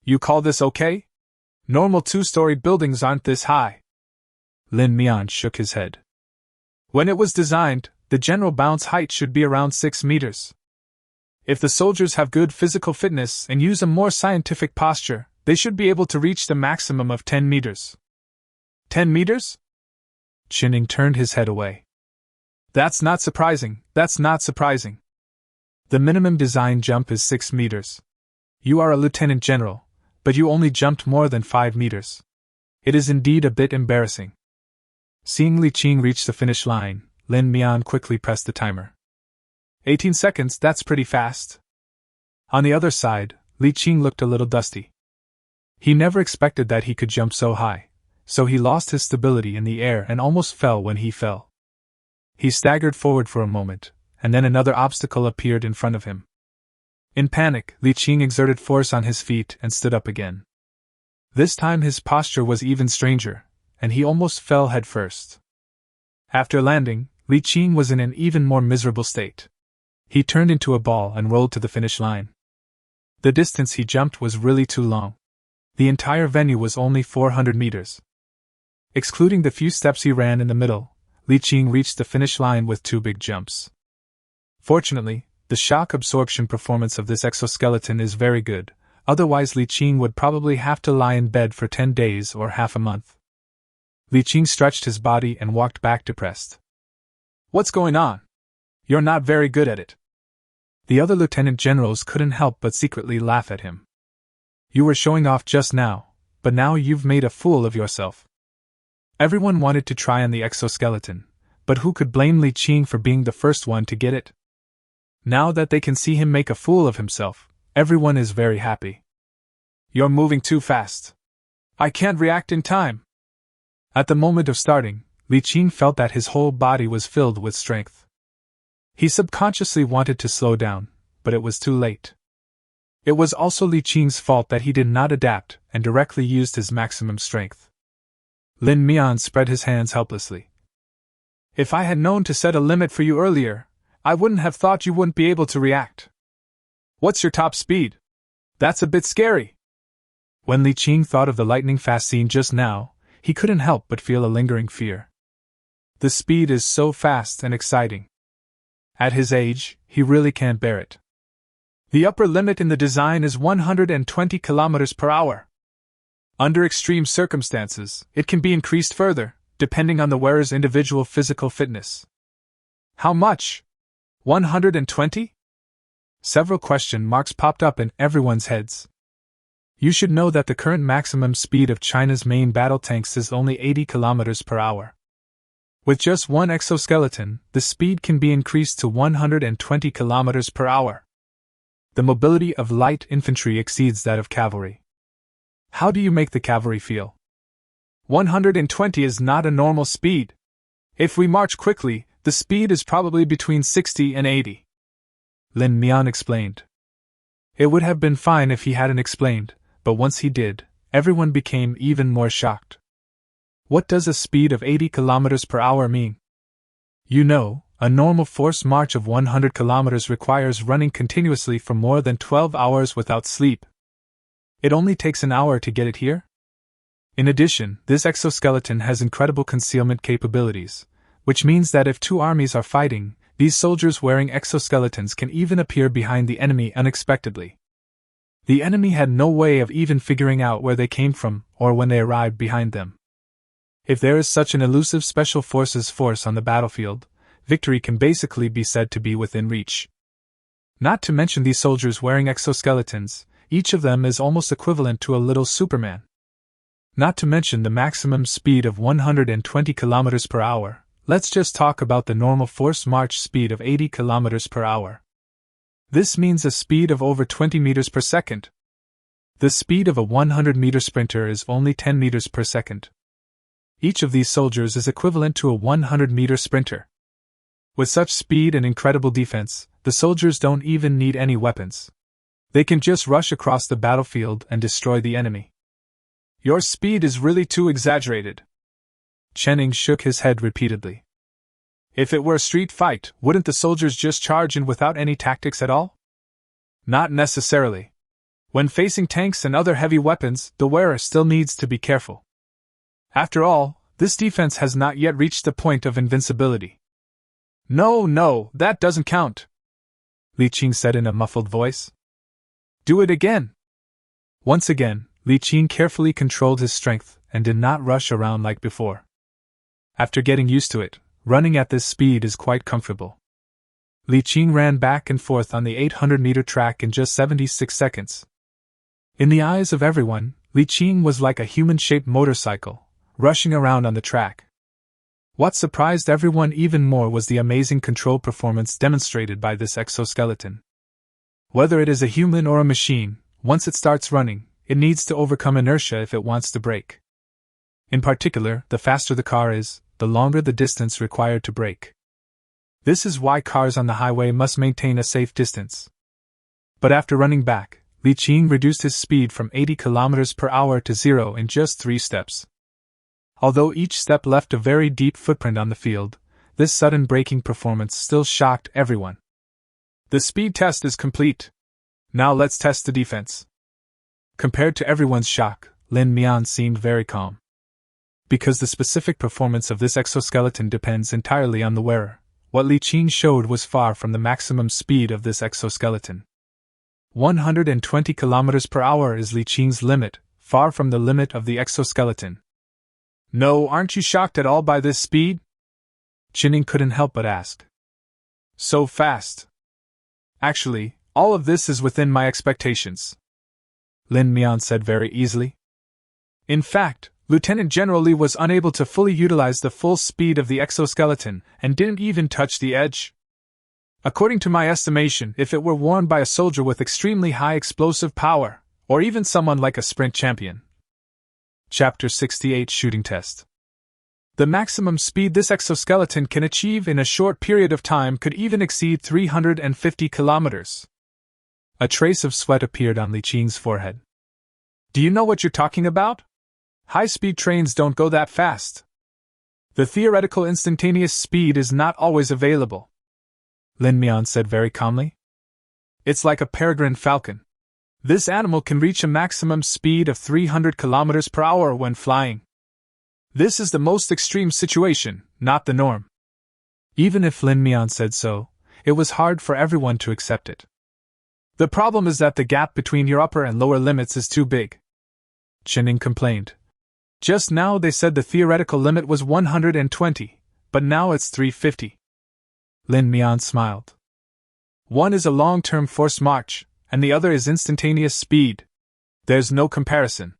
You call this okay? Normal 2-story buildings aren't this high. Lin Mian shook his head. When it was designed, the general bounce height should be around 6 meters. If the soldiers have good physical fitness and use a more scientific posture, they should be able to reach the maximum of 10 meters. 10 meters? Qining turned his head away. That's not surprising. The minimum design jump is 6 meters. You are a lieutenant general, but you only jumped more than 5 meters. It is indeed a bit embarrassing. Seeing Li Qing reach the finish line, Lin Mian quickly pressed the timer. 18 seconds, that's pretty fast. On the other side, Li Qing looked a little dusty. He never expected that he could jump so high, so he lost his stability in the air and almost fell when he fell. He staggered forward for a moment, and then another obstacle appeared in front of him. In panic, Li Qing exerted force on his feet and stood up again. This time his posture was even stranger, and he almost fell head first. After landing, Li Qing was in an even more miserable state. He turned into a ball and rolled to the finish line. The distance he jumped was really too long. The entire venue was only 400 meters. Excluding the few steps he ran in the middle, Li Qing reached the finish line with 2 big jumps. Fortunately, the shock absorption performance of this exoskeleton is very good, otherwise Li Qing would probably have to lie in bed for 10 days or half a month. Li Qing stretched his body and walked back depressed. What's going on? You're not very good at it. The other lieutenant generals couldn't help but secretly laugh at him. You were showing off just now, but now you've made a fool of yourself. Everyone wanted to try on the exoskeleton, but who could blame Li Qing for being the first one to get it? Now that they can see him make a fool of himself, everyone is very happy. You're moving too fast. I can't react in time. At the moment of starting, Li Qing felt that his whole body was filled with strength. He subconsciously wanted to slow down, but it was too late. It was also Li Qing's fault that he did not adapt and directly used his maximum strength. Lin Mian spread his hands helplessly. If I had known to set a limit for you earlier, I wouldn't have thought you wouldn't be able to react. What's your top speed? That's a bit scary. When Li Qing thought of the lightning-fast scene just now, he couldn't help but feel a lingering fear. The speed is so fast and exciting. At his age, he really can't bear it. The upper limit in the design is 120 kilometers per hour. Under extreme circumstances, it can be increased further, depending on the wearer's individual physical fitness. How much? 120? Several question marks popped up in everyone's heads. You should know that the current maximum speed of China's main battle tanks is only 80 kilometers per hour. With just one exoskeleton, the speed can be increased to 120 kilometers per hour. The mobility of light infantry exceeds that of cavalry. How do you make the cavalry feel? 120 is not a normal speed. If we march quickly, the speed is probably between 60 and 80. Lin Mian explained. It would have been fine if he hadn't explained, but once he did, everyone became even more shocked. What does a speed of 80 kilometers per hour mean? You know, a normal forced march of 100 kilometers requires running continuously for more than 12 hours without sleep. It only takes an hour to get it here? In addition, this exoskeleton has incredible concealment capabilities, which means that if two armies are fighting, these soldiers wearing exoskeletons can even appear behind the enemy unexpectedly. The enemy had no way of even figuring out where they came from or when they arrived behind them. If there is such an elusive special forces force on the battlefield, victory can basically be said to be within reach. Not to mention these soldiers wearing exoskeletons, each of them is almost equivalent to a little Superman. Not to mention the maximum speed of 120 kilometers per hour, let's just talk about the normal forced march speed of 80 kilometers per hour. This means a speed of over 20 meters per second. The speed of a 100-meter sprinter is only 10 meters per second. Each of these soldiers is equivalent to a 100-meter sprinter. With such speed and incredible defense, the soldiers don't even need any weapons. They can just rush across the battlefield and destroy the enemy. Your speed is really too exaggerated. Chening shook his head repeatedly. If it were a street fight, wouldn't the soldiers just charge in without any tactics at all? Not necessarily. When facing tanks and other heavy weapons, the wearer still needs to be careful. After all, this defense has not yet reached the point of invincibility. No, that doesn't count, Li Qing said in a muffled voice. Do it again. Once again, Li Qing carefully controlled his strength and did not rush around like before. After getting used to it, running at this speed is quite comfortable. Li Qing ran back and forth on the 800-meter track in just 76 seconds. In the eyes of everyone, Li Qing was like a human-shaped motorcycle, rushing around on the track. What surprised everyone even more was the amazing control performance demonstrated by this exoskeleton. Whether it is a human or a machine, once it starts running, it needs to overcome inertia if it wants to brake. In particular, the faster the car is, the longer the distance required to brake. This is why cars on the highway must maintain a safe distance. But after running back, Li Qing reduced his speed from 80 kilometers per hour to 0 in just 3 steps. Although each step left a very deep footprint on the field, this sudden braking performance still shocked everyone. The speed test is complete. Now let's test the defense. Compared to everyone's shock, Lin Mian seemed very calm. Because the specific performance of this exoskeleton depends entirely on the wearer, what Li Qing showed was far from the maximum speed of this exoskeleton. 120 kilometers per hour is Li Qing's limit, far from the limit of the exoskeleton. No, aren't you shocked at all by this speed? Chening couldn't help but ask. So fast. Actually, all of this is within my expectations, Lin Mian said very easily. In fact, Lieutenant General Li was unable to fully utilize the full speed of the exoskeleton and didn't even touch the edge. According to my estimation, if it were worn by a soldier with extremely high explosive power, or even someone like a sprint champion. Chapter 68 Shooting Test. The maximum speed this exoskeleton can achieve in a short period of time could even exceed 350 kilometers. A trace of sweat appeared on Li Qing's forehead. Do you know what you're talking about? High-speed trains don't go that fast. The theoretical instantaneous speed is not always available, Lin Mian said very calmly. It's like a peregrine falcon. This animal can reach a maximum speed of 300 kilometers per hour when flying. This is the most extreme situation, not the norm. Even if Lin Mian said so, it was hard for everyone to accept it. The problem is that the gap between your upper and lower limits is too big, Qining complained. Just now they said the theoretical limit was 120, but now it's 350. Lin Mian smiled. One is a long-term force march, and the other is instantaneous speed. There's no comparison.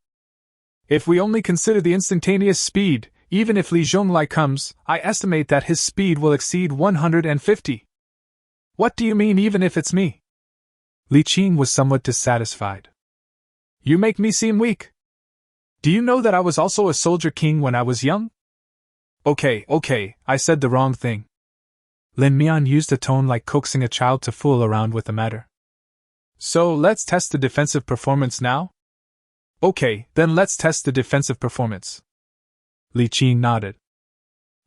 If we only consider the instantaneous speed, even if Li Zhonglai comes, I estimate that his speed will exceed 150. What do you mean even if it's me? Li Qing was somewhat dissatisfied. You make me seem weak. Do you know that I was also a soldier king when I was young? Okay, I said the wrong thing. Lin Mian used a tone like coaxing a child to fool around with the matter. So let's test the defensive performance now? Okay, then let's test the defensive performance. Li Qing nodded.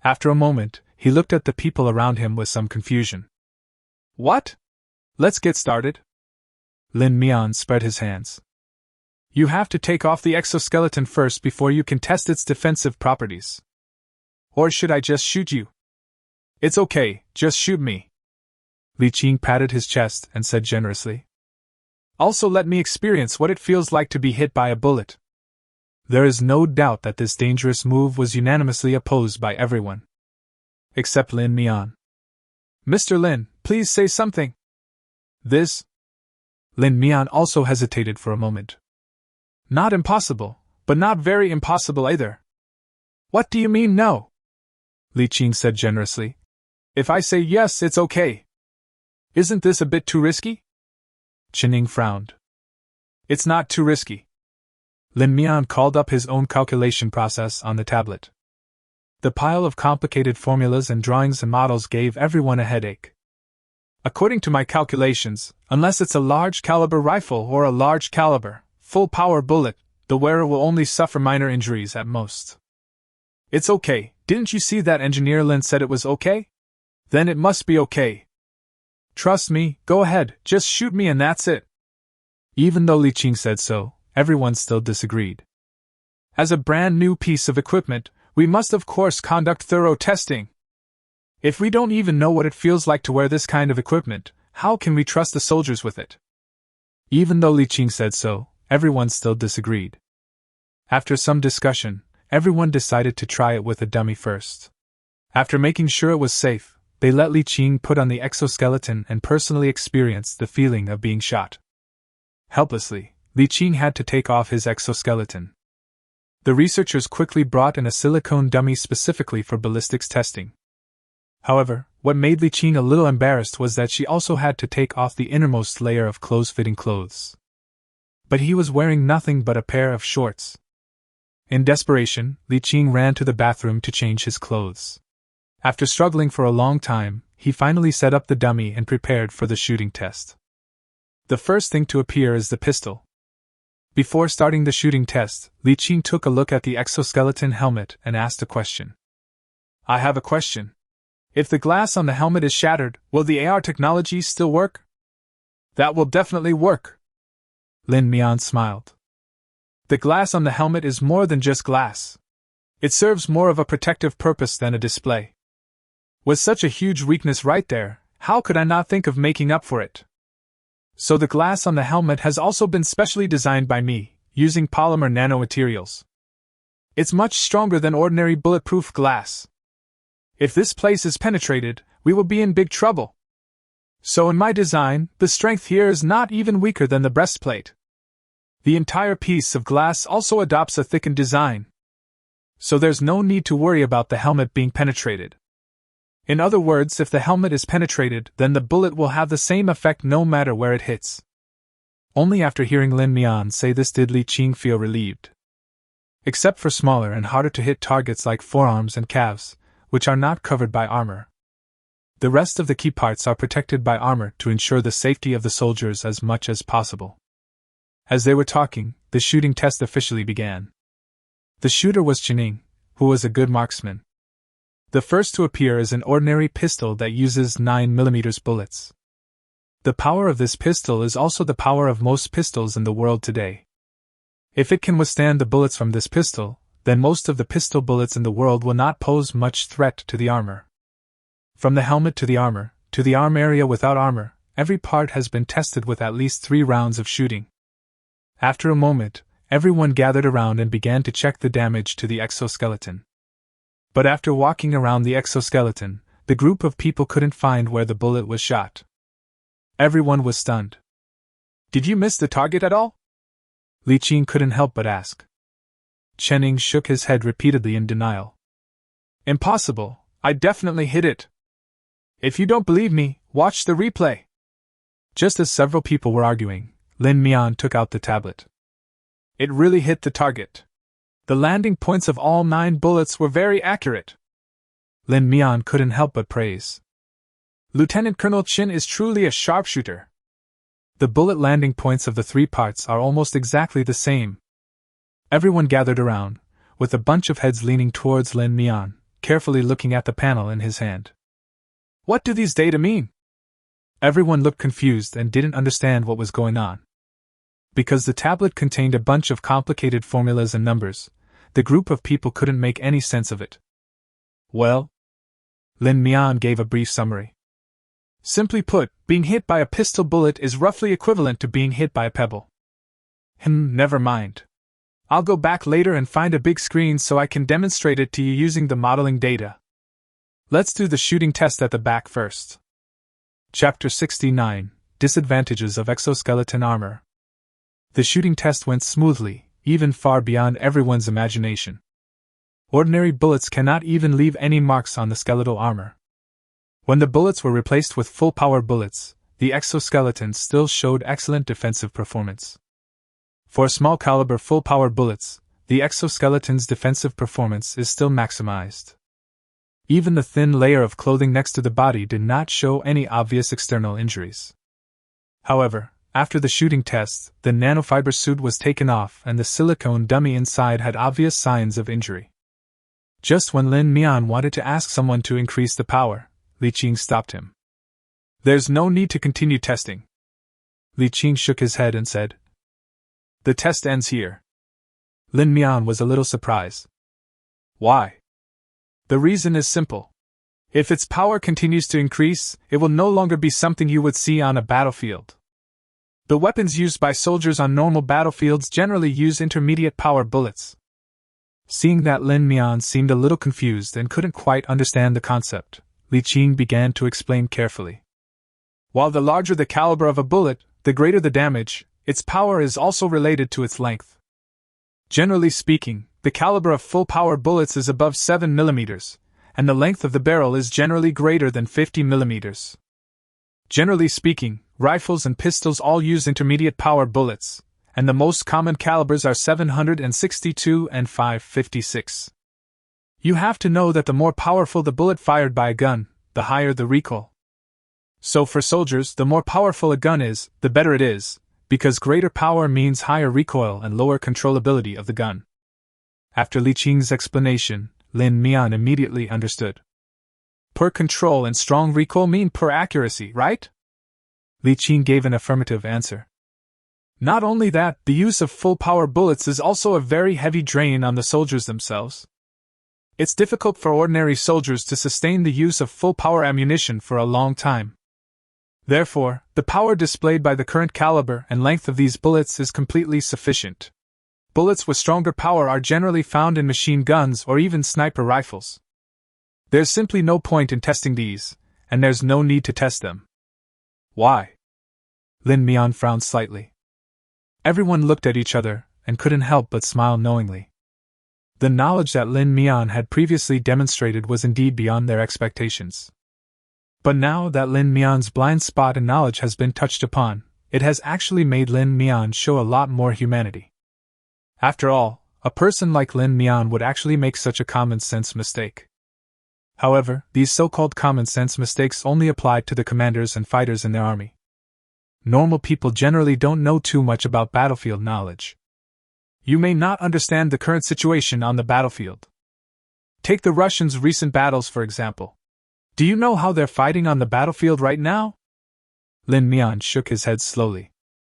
After a moment, he looked at the people around him with some confusion. What? Let's get started. Lin Mian spread his hands. You have to take off the exoskeleton first before you can test its defensive properties. Or should I just shoot you? It's okay, just shoot me. Li Qing patted his chest and said generously. Also let me experience what it feels like to be hit by a bullet. There is no doubt that this dangerous move was unanimously opposed by everyone. Except Lin Mian. Mr. Lin, please say something. This? Lin Mian also hesitated for a moment. Not impossible, but not very impossible either. What do you mean no? Li Qing said generously. If I say yes, it's okay. Isn't this a bit too risky? Qining frowned. It's not too risky. Lin Mian called up his own calculation process on the tablet. The pile of complicated formulas and drawings and models gave everyone a headache. According to my calculations, unless it's a large caliber rifle or a large caliber, full power bullet, the wearer will only suffer minor injuries at most. It's okay, didn't you see that Engineer Lin said it was okay? Then it must be okay. Trust me, go ahead, just shoot me and that's it. Even though Li Qing said so, everyone still disagreed. As a brand new piece of equipment, we must of course conduct thorough testing. If we don't even know what it feels like to wear this kind of equipment, how can we trust the soldiers with it? Even though Li Qing said so, everyone still disagreed. After some discussion, everyone decided to try it with a dummy first. After making sure it was safe, they let Li Qing put on the exoskeleton and personally experience the feeling of being shot. Helplessly, Li Qing had to take off his exoskeleton. The researchers quickly brought in a silicone dummy specifically for ballistics testing. However, what made Li Qing a little embarrassed was that she also had to take off the innermost layer of close-fitting clothes. But he was wearing nothing but a pair of shorts. In desperation, Li Qing ran to the bathroom to change his clothes. After struggling for a long time, he finally set up the dummy and prepared for the shooting test. The first thing to appear is the pistol. Before starting the shooting test, Li Qing took a look at the exoskeleton helmet and asked a question. I have a question. If the glass on the helmet is shattered, will the AR technology still work? That will definitely work. Lin Mian smiled. The glass on the helmet is more than just glass. It serves more of a protective purpose than a display. With such a huge weakness right there, how could I not think of making up for it? So the glass on the helmet has also been specially designed by me, using polymer nanomaterials. It's much stronger than ordinary bulletproof glass. If this place is penetrated, we will be in big trouble. So in my design, the strength here is not even weaker than the breastplate. The entire piece of glass also adopts a thickened design. So there's no need to worry about the helmet being penetrated. In other words, if the helmet is penetrated, then the bullet will have the same effect no matter where it hits. Only after hearing Lin Mian say this did Li Qing feel relieved. Except for smaller and harder to hit targets like forearms and calves, which are not covered by armor. The rest of the key parts are protected by armor to ensure the safety of the soldiers as much as possible. As they were talking, the shooting test officially began. The shooter was Chining, who was a good marksman. The first to appear is an ordinary pistol that uses 9mm bullets. The power of this pistol is also the power of most pistols in the world today. If it can withstand the bullets from this pistol, then most of the pistol bullets in the world will not pose much threat to the armor. From the helmet to the arm area without armor, every part has been tested with at least 3 rounds of shooting. After a moment, everyone gathered around and began to check the damage to the exoskeleton. But after walking around the exoskeleton, the group of people couldn't find where the bullet was shot. Everyone was stunned. Did you miss the target at all? Li Qing couldn't help but ask. Chining shook his head repeatedly in denial. Impossible, I definitely hit it. If you don't believe me, watch the replay. Just as several people were arguing, Lin Mian took out the tablet. It really hit the target. The landing points of all 9 bullets were very accurate. Lin Mian couldn't help but praise. Lieutenant Colonel Qin is truly a sharpshooter. The bullet landing points of the 3 parts are almost exactly the same. Everyone gathered around, with a bunch of heads leaning towards Lin Mian, carefully looking at the panel in his hand. What do these data mean? Everyone looked confused and didn't understand what was going on. Because the tablet contained a bunch of complicated formulas and numbers, the group of people couldn't make any sense of it. Well, Lin Mian gave a brief summary. Simply put, being hit by a pistol bullet is roughly equivalent to being hit by a pebble. Never mind. I'll go back later and find a big screen so I can demonstrate it to you using the modeling data. Let's do the shooting test at the back first. Chapter 69, Disadvantages of Exoskeleton Armor. The shooting test went smoothly, even far beyond everyone's imagination. Ordinary bullets cannot even leave any marks on the skeletal armor. When the bullets were replaced with full-power bullets, the exoskeleton still showed excellent defensive performance. For small-caliber full-power bullets, the exoskeleton's defensive performance is still maximized. Even the thin layer of clothing next to the body did not show any obvious external injuries. However, after the shooting test, the nanofiber suit was taken off and the silicone dummy inside had obvious signs of injury. Just when Lin Mian wanted to ask someone to increase the power, Li Qing stopped him. There's no need to continue testing. Li Qing shook his head and said, The test ends here. Lin Mian was a little surprised. Why? The reason is simple. If its power continues to increase, it will no longer be something you would see on a battlefield. The weapons used by soldiers on normal battlefields generally use intermediate power bullets. Seeing that Lin Mian seemed a little confused and couldn't quite understand the concept, Li Qing began to explain carefully. While the larger the caliber of a bullet, the greater the damage, its power is also related to its length. Generally speaking, the caliber of full-power bullets is above 7 mm, and the length of the barrel is generally greater than 50 mm. Generally speaking, rifles and pistols all use intermediate power bullets, and the most common calibers are 762 and 556. You have to know that the more powerful the bullet fired by a gun, the higher the recoil. So for soldiers, the more powerful a gun is, the better it is, because greater power means higher recoil and lower controllability of the gun. After Li Qing's explanation, Lin Mian immediately understood. Per control and strong recoil mean per accuracy, right? Li Qing gave an affirmative answer. Not only that, the use of full-power bullets is also a very heavy drain on the soldiers themselves. It's difficult for ordinary soldiers to sustain the use of full-power ammunition for a long time. Therefore, the power displayed by the current caliber and length of these bullets is completely sufficient. Bullets with stronger power are generally found in machine guns or even sniper rifles. There's simply no point in testing these, and there's no need to test them. Why? Lin Mian frowned slightly. Everyone looked at each other and couldn't help but smile knowingly. The knowledge that Lin Mian had previously demonstrated was indeed beyond their expectations. But now that Lin Mian's blind spot in knowledge has been touched upon, it has actually made Lin Mian show a lot more humanity. After all, a person like Lin Mian would actually make such a common-sense mistake. However, these so-called common-sense mistakes only applied to the commanders and fighters in their army. Normal people generally don't know too much about battlefield knowledge. You may not understand the current situation on the battlefield. Take the Russians' recent battles, for example. Do you know how they're fighting on the battlefield right now? Lin Mian shook his head slowly.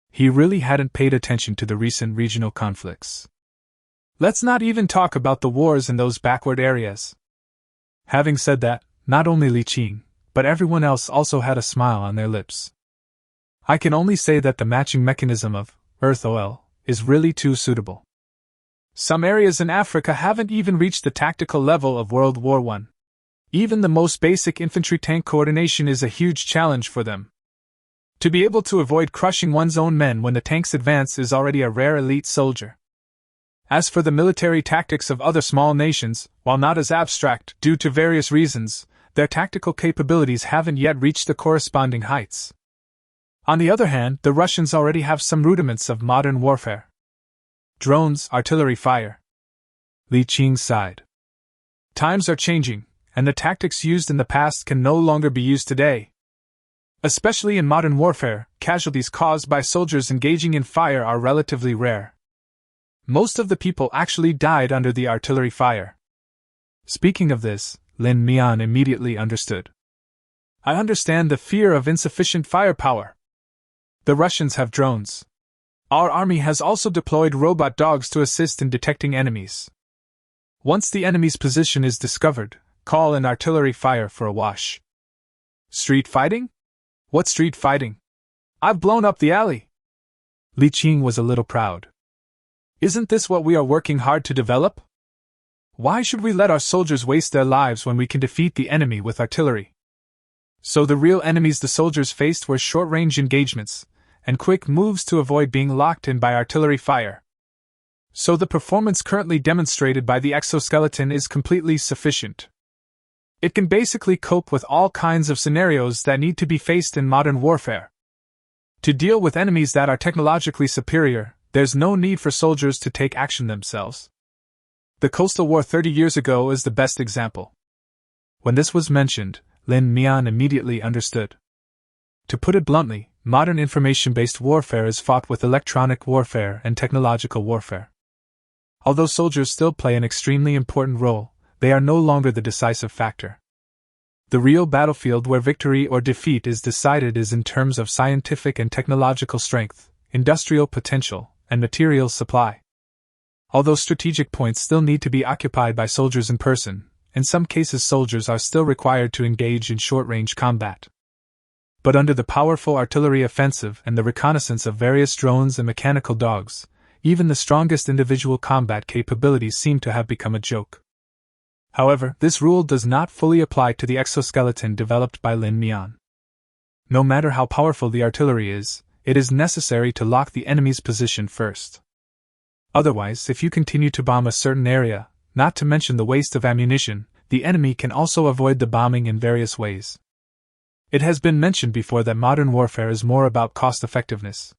He really hadn't paid attention to the recent regional conflicts. Let's not even talk about the wars in those backward areas. Having said that, not only Li Qing, but everyone else also had a smile on their lips. I can only say that the matching mechanism of Earth OL is really too suitable. Some areas in Africa haven't even reached the tactical level of World War I. Even the most basic infantry tank coordination is a huge challenge for them. To be able to avoid crushing one's own men when the tanks advance is already a rare elite soldier. As for the military tactics of other small nations, while not as abstract due to various reasons, their tactical capabilities haven't yet reached the corresponding heights. On the other hand, the Russians already have some rudiments of modern warfare. Drones, artillery fire. Li Qing sighed. Times are changing, and the tactics used in the past can no longer be used today. Especially in modern warfare, casualties caused by soldiers engaging in fire are relatively rare. Most of the people actually died under the artillery fire. Speaking of this, Lin Mian immediately understood. I understand the fear of insufficient firepower. The Russians have drones. Our army has also deployed robot dogs to assist in detecting enemies. Once the enemy's position is discovered, call in artillery fire for a wash. Street fighting? What street fighting? I've blown up the alley. Li Qing was a little proud. Isn't this what we are working hard to develop? Why should we let our soldiers waste their lives when we can defeat the enemy with artillery? So the real enemies the soldiers faced were short-range engagements, and quick moves to avoid being locked in by artillery fire. So the performance currently demonstrated by the exoskeleton is completely sufficient. It can basically cope with all kinds of scenarios that need to be faced in modern warfare. To deal with enemies that are technologically superior, there's no need for soldiers to take action themselves. The Coastal War 30 years ago is the best example. When this was mentioned, Lin Mian immediately understood. To put it bluntly, modern information-based warfare is fought with electronic warfare and technological warfare. Although soldiers still play an extremely important role, they are no longer the decisive factor. The real battlefield where victory or defeat is decided is in terms of scientific and technological strength, industrial potential, and material supply. Although strategic points still need to be occupied by soldiers in person, in some cases soldiers are still required to engage in short-range combat. But under the powerful artillery offensive and the reconnaissance of various drones and mechanical dogs, even the strongest individual combat capabilities seem to have become a joke. However, this rule does not fully apply to the exoskeleton developed by Lin Mian. No matter how powerful the artillery is, it is necessary to lock the enemy's position first. Otherwise, if you continue to bomb a certain area, not to mention the waste of ammunition, the enemy can also avoid the bombing in various ways. It has been mentioned before that modern warfare is more about cost-effectiveness.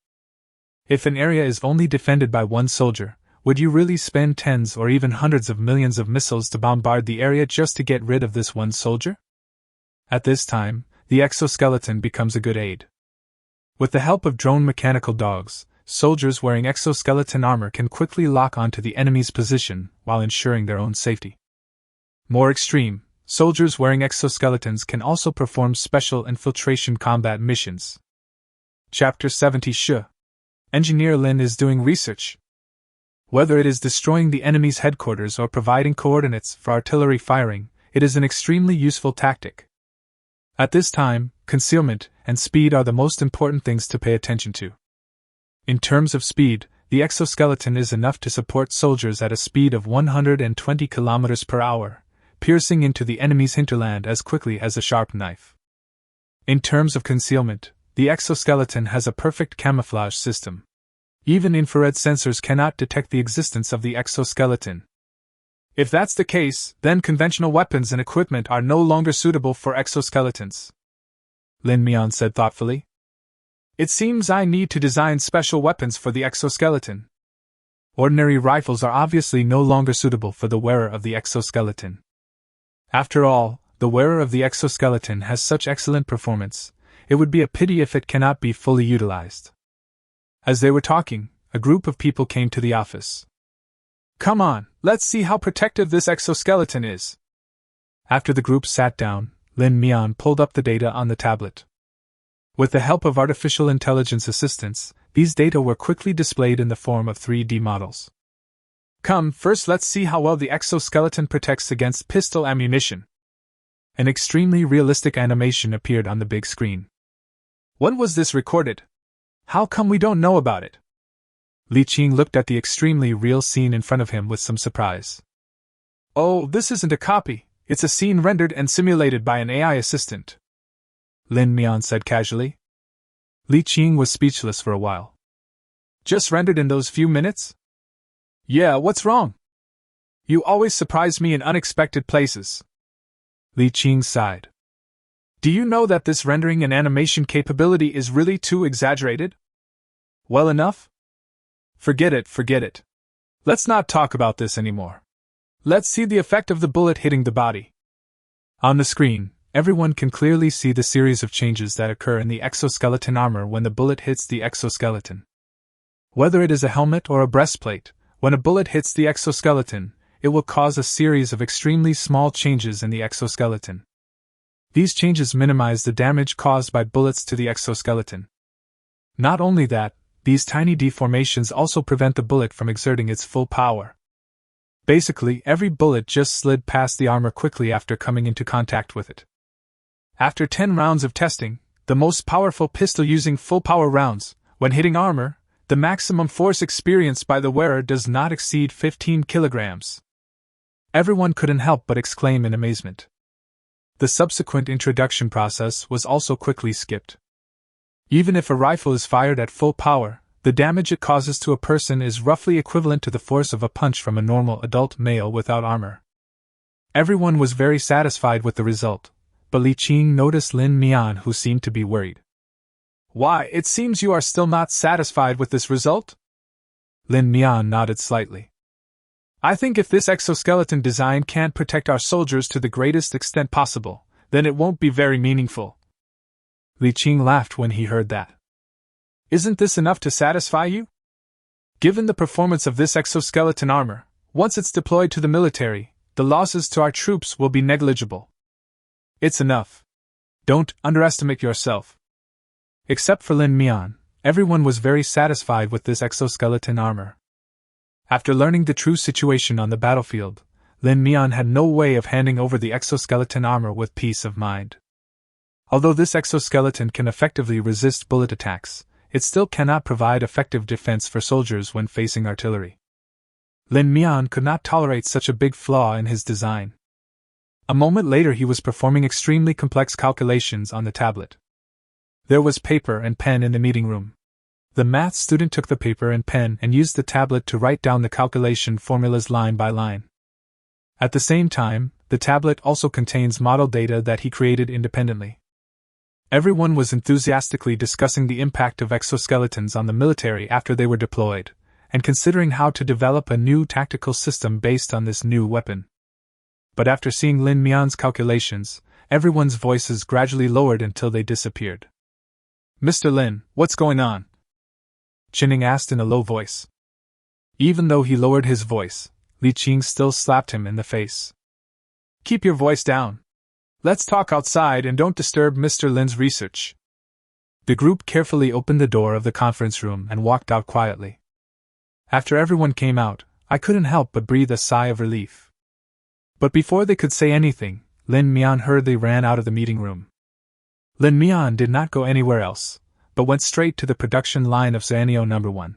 If an area is only defended by one soldier, would you really spend tens or even hundreds of millions of missiles to bombard the area just to get rid of this one soldier? At this time, the exoskeleton becomes a good aid. With the help of drone mechanical dogs, soldiers wearing exoskeleton armor can quickly lock onto the enemy's position while ensuring their own safety. More extreme, soldiers wearing exoskeletons can also perform special infiltration combat missions. Chapter 70 Sh. Engineer Lin is doing research. Whether it is destroying the enemy's headquarters or providing coordinates for artillery firing, it is an extremely useful tactic. At this time, concealment and speed are the most important things to pay attention to. In terms of speed, the exoskeleton is enough to support soldiers at a speed of 120 km per hour, piercing into the enemy's hinterland as quickly as a sharp knife. In terms of concealment, the exoskeleton has a perfect camouflage system. Even infrared sensors cannot detect the existence of the exoskeleton. If that's the case, then conventional weapons and equipment are no longer suitable for exoskeletons, Lin Mian said thoughtfully. It seems I need to design special weapons for the exoskeleton. Ordinary rifles are obviously no longer suitable for the wearer of the exoskeleton. After all, the wearer of the exoskeleton has such excellent performance, it would be a pity if it cannot be fully utilized. As they were talking, a group of people came to the office. Come on, let's see how protective this exoskeleton is. After the group sat down, Lin Mian pulled up the data on the tablet. With the help of artificial intelligence assistants, these data were quickly displayed in the form of 3D models. Come, first let's see how well the exoskeleton protects against pistol ammunition. An extremely realistic animation appeared on the big screen. When was this recorded? How come we don't know about it? Li Qing looked at the extremely real scene in front of him with some surprise. Oh, this isn't a copy, it's a scene rendered and simulated by an AI assistant, Lin Mian said casually. Li Qing was speechless for a while. Just rendered in those few minutes? Yeah, what's wrong? You always surprise me in unexpected places. Li Qing sighed. Do you know that this rendering and animation capability is really too exaggerated? Well enough? Forget it. Let's not talk about this anymore. Let's see the effect of the bullet hitting the body. On the screen, everyone can clearly see the series of changes that occur in the exoskeleton armor when the bullet hits the exoskeleton. Whether it is a helmet or a breastplate, when a bullet hits the exoskeleton, it will cause a series of extremely small changes in the exoskeleton. These changes minimize the damage caused by bullets to the exoskeleton. Not only that, these tiny deformations also prevent the bullet from exerting its full power. Basically, every bullet just slid past the armor quickly after coming into contact with it. After 10 rounds of testing, the most powerful pistol using full power rounds, when hitting armor, the maximum force experienced by the wearer does not exceed 15 kilograms. Everyone couldn't help but exclaim in amazement. The subsequent introduction process was also quickly skipped. Even if a rifle is fired at full power, the damage it causes to a person is roughly equivalent to the force of a punch from a normal adult male without armor. Everyone was very satisfied with the result, but Li Qing noticed Lin Mian, who seemed to be worried. Why, it seems you are still not satisfied with this result? Lin Mian nodded slightly. I think if this exoskeleton design can't protect our soldiers to the greatest extent possible, then it won't be very meaningful. Li Qing laughed when he heard that. Isn't this enough to satisfy you? Given the performance of this exoskeleton armor, once it's deployed to the military, the losses to our troops will be negligible. It's enough. Don't underestimate yourself. Except for Lin Mian, everyone was very satisfied with this exoskeleton armor. After learning the true situation on the battlefield, Lin Mian had no way of handing over the exoskeleton armor with peace of mind. Although this exoskeleton can effectively resist bullet attacks, it still cannot provide effective defense for soldiers when facing artillery. Lin Mian could not tolerate such a big flaw in his design. A moment later he was performing extremely complex calculations on the tablet. There was paper and pen in the meeting room. The math student took the paper and pen and used the tablet to write down the calculation formulas line by line. At the same time, the tablet also contains model data that he created independently. Everyone was enthusiastically discussing the impact of exoskeletons on the military after they were deployed, and considering how to develop a new tactical system based on this new weapon. But after seeing Lin Mian's calculations, everyone's voices gradually lowered until they disappeared. Mr. Lin, what's going on? Chinning asked in a low voice. Even though he lowered his voice, Li Qing still slapped him in the face. Keep your voice down. Let's talk outside and don't disturb Mr. Lin's research. The group carefully opened the door of the conference room and walked out quietly. After everyone came out, I couldn't help but breathe a sigh of relief. But before they could say anything, Lin Mian hurriedly ran out of the meeting room. Lin Mian did not go anywhere else, but went straight to the production line of Scenario No. 1.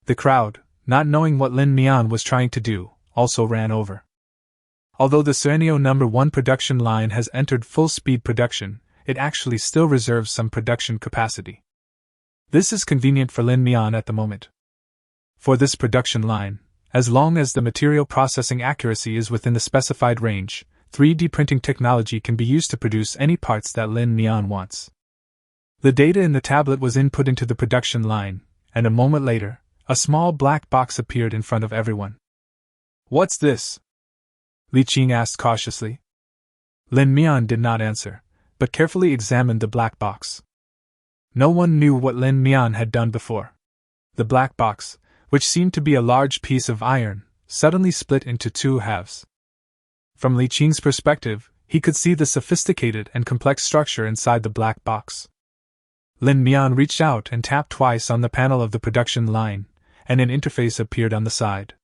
The crowd, not knowing what Lin Mian was trying to do, also ran over. Although the Scenario No. 1 production line has entered full-speed production, it actually still reserves some production capacity. This is convenient for Lin Mian at the moment. For this production line, as long as the material processing accuracy is within the specified range, 3D printing technology can be used to produce any parts that Lin Mian wants. The data in the tablet was input into the production line, and a moment later, a small black box appeared in front of everyone. "What's this?" Li Qing asked cautiously. Lin Mian did not answer, but carefully examined the black box. No one knew what Lin Mian had done before. The black box, which seemed to be a large piece of iron, suddenly split into two halves. From Li Qing's perspective, he could see the sophisticated and complex structure inside the black box. Lin Mian reached out and tapped twice on the panel of the production line, and an interface appeared on the side.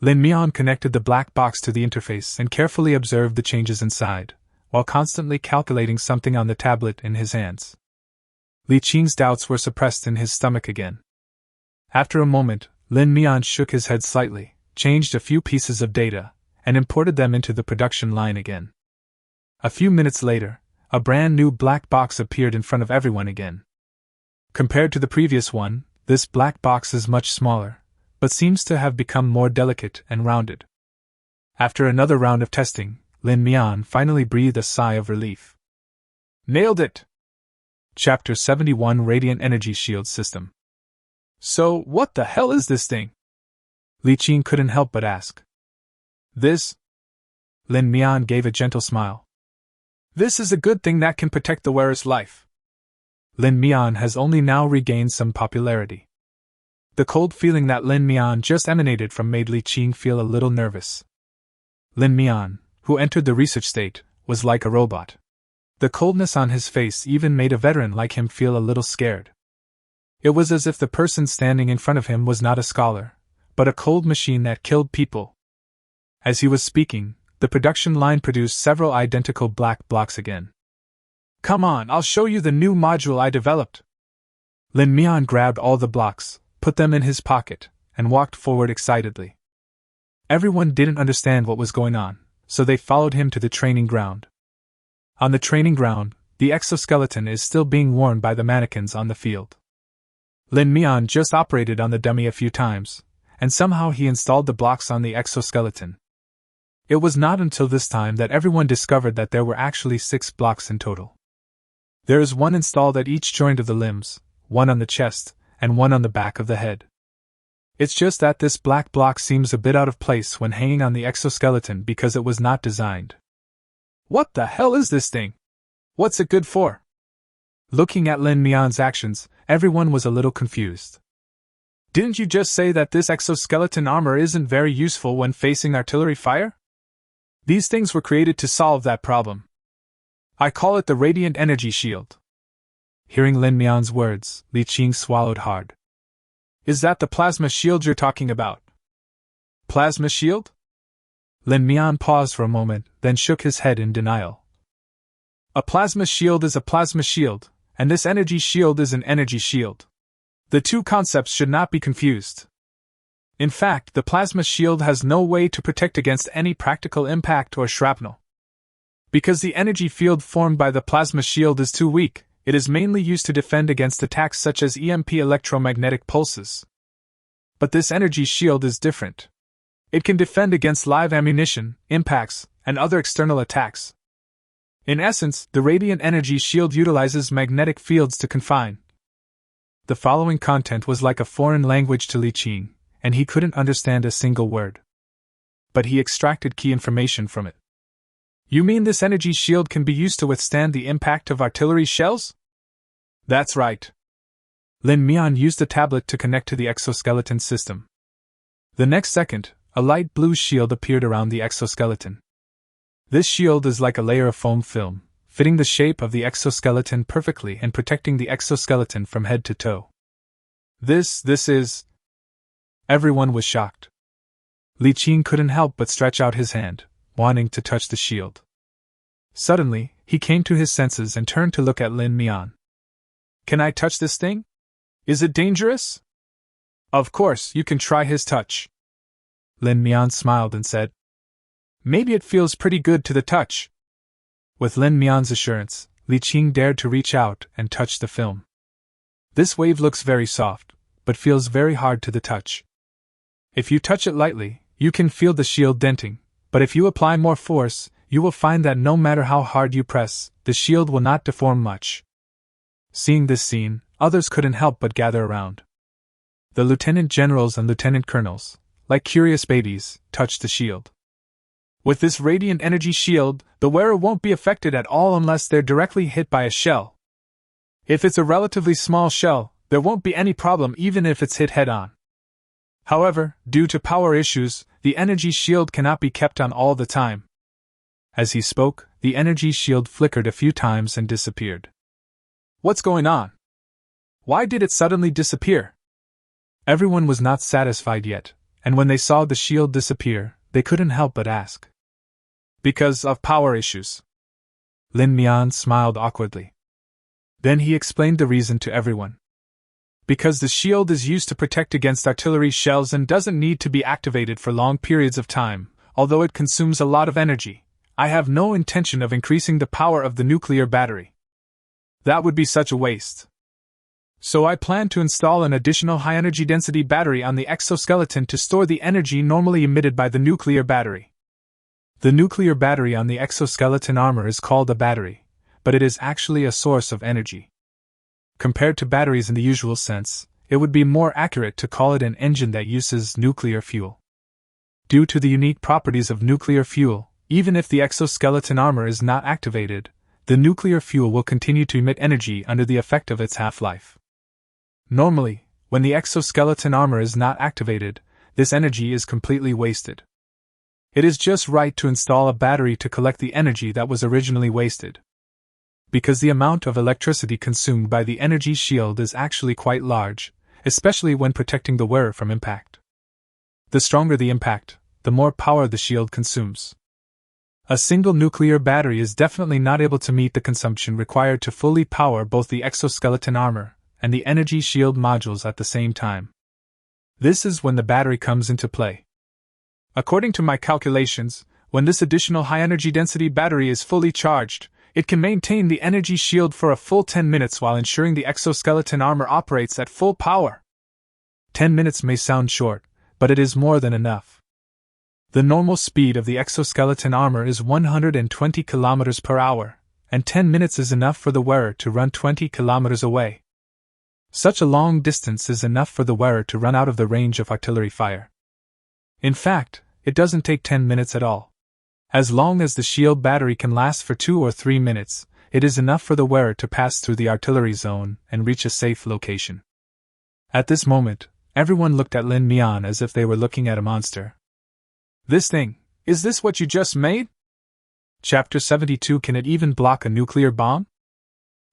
Lin Mian connected the black box to the interface and carefully observed the changes inside, while constantly calculating something on the tablet in his hands. Li Qing's doubts were suppressed in his stomach again. After a moment, Lin Mian shook his head slightly, changed a few pieces of data, and imported them into the production line again. A few minutes later, a brand new black box appeared in front of everyone again. Compared to the previous one, this black box is much smaller, but seems to have become more delicate and rounded. After another round of testing, Lin Mian finally breathed a sigh of relief. Nailed it! Chapter 71 Radiant Energy Shield System. So, what the hell is this thing? Li Qing couldn't help but ask. This? Lin Mian gave a gentle smile. This is a good thing that can protect the wearer's life. Lin Mian has only now regained some popularity. The cold feeling that Lin Mian just emanated from made Li Qing feel a little nervous. Lin Mian, who entered the research state, was like a robot. The coldness on his face even made a veteran like him feel a little scared. It was as if the person standing in front of him was not a scholar, but a cold machine that killed people. As he was speaking, the production line produced several identical black blocks again. Come on, I'll show you the new module I developed. Lin Mian grabbed all the blocks, put them in his pocket, and walked forward excitedly. Everyone didn't understand what was going on, so they followed him to the training ground. On the training ground, the exoskeleton is still being worn by the mannequins on the field. Lin Mian just operated on the dummy a few times, and somehow he installed the blocks on the exoskeleton. It was not until this time that everyone discovered that there were actually 6 blocks in total. There is one installed at each joint of the limbs, one on the chest, and one on the back of the head. It's just that this black block seems a bit out of place when hanging on the exoskeleton because it was not designed. What the hell is this thing? What's it good for? Looking at Lin Mian's actions, everyone was a little confused. Didn't you just say that this exoskeleton armor isn't very useful when facing artillery fire? These things were created to solve that problem. I call it the Radiant Energy Shield. Hearing Lin Mian's words, Li Qing swallowed hard. Is that the plasma shield you're talking about? Plasma shield? Lin Mian paused for a moment, then shook his head in denial. A plasma shield is a plasma shield, and this energy shield is an energy shield. The two concepts should not be confused. In fact, the plasma shield has no way to protect against any practical impact or shrapnel. Because the energy field formed by the plasma shield is too weak, it is mainly used to defend against attacks such as EMP electromagnetic pulses. But this energy shield is different. It can defend against live ammunition, impacts, and other external attacks. In essence, the radiant energy shield utilizes magnetic fields to confine. The following content was like a foreign language to Li Qing, and he couldn't understand a single word. But he extracted key information from it. You mean this energy shield can be used to withstand the impact of artillery shells? That's right. Lin Mian used the tablet to connect to the exoskeleton system. The next second, a light blue shield appeared around the exoskeleton. This shield is like a layer of foam film, fitting the shape of the exoskeleton perfectly and protecting the exoskeleton from head to toe. This is... Everyone was shocked. Li Qing couldn't help but stretch out his hand, wanting to touch the shield. Suddenly, he came to his senses and turned to look at Lin Mian. Can I touch this thing? Is it dangerous? Of course, you can try his touch. Lin Mian smiled and said, Maybe it feels pretty good to the touch. With Lin Mian's assurance, Li Qing dared to reach out and touch the film. This wave looks very soft, but feels very hard to the touch. If you touch it lightly, you can feel the shield denting, but if you apply more force, you will find that no matter how hard you press, the shield will not deform much. Seeing this scene, others couldn't help but gather around. The lieutenant generals and lieutenant colonels, like curious babies, touched the shield. With this radiant energy shield, the wearer won't be affected at all unless they're directly hit by a shell. If it's a relatively small shell, there won't be any problem even if it's hit head-on. However, due to power issues, the energy shield cannot be kept on all the time. As he spoke, the energy shield flickered a few times and disappeared. What's going on? Why did it suddenly disappear? Everyone was not satisfied yet, and when they saw the shield disappear, they couldn't help but ask. Because of power issues. Lin Mian smiled awkwardly. Then he explained the reason to everyone. Because the shield is used to protect against artillery shells and doesn't need to be activated for long periods of time, although it consumes a lot of energy, I have no intention of increasing the power of the nuclear battery. That would be such a waste. So I plan to install an additional high-energy density battery on the exoskeleton to store the energy normally emitted by the nuclear battery. The nuclear battery on the exoskeleton armor is called a battery, but it is actually a source of energy. Compared to batteries in the usual sense, it would be more accurate to call it an engine that uses nuclear fuel. Due to the unique properties of nuclear fuel, even if the exoskeleton armor is not activated, the nuclear fuel will continue to emit energy under the effect of its half-life. Normally, when the exoskeleton armor is not activated, this energy is completely wasted. It is just right to install a battery to collect the energy that was originally wasted. Because the amount of electricity consumed by the energy shield is actually quite large, especially when protecting the wearer from impact. The stronger the impact, the more power the shield consumes. A single nuclear battery is definitely not able to meet the consumption required to fully power both the exoskeleton armor and the energy shield modules at the same time. This is when the battery comes into play. According to my calculations, when this additional high-energy density battery is fully charged, it can maintain the energy shield for a full 10 minutes while ensuring the exoskeleton armor operates at full power. 10 minutes may sound short, but it is more than enough. The normal speed of the exoskeleton armor is 120 km per hour, and 10 minutes is enough for the wearer to run 20 km away. Such a long distance is enough for the wearer to run out of the range of artillery fire. In fact, it doesn't take 10 minutes at all. As long as the shield battery can last for 2 or 3 minutes, it is enough for the wearer to pass through the artillery zone and reach a safe location. At this moment, everyone looked at Lin Mian as if they were looking at a monster. This thing, is this what you just made? Chapter 72. Can it even block a nuclear bomb?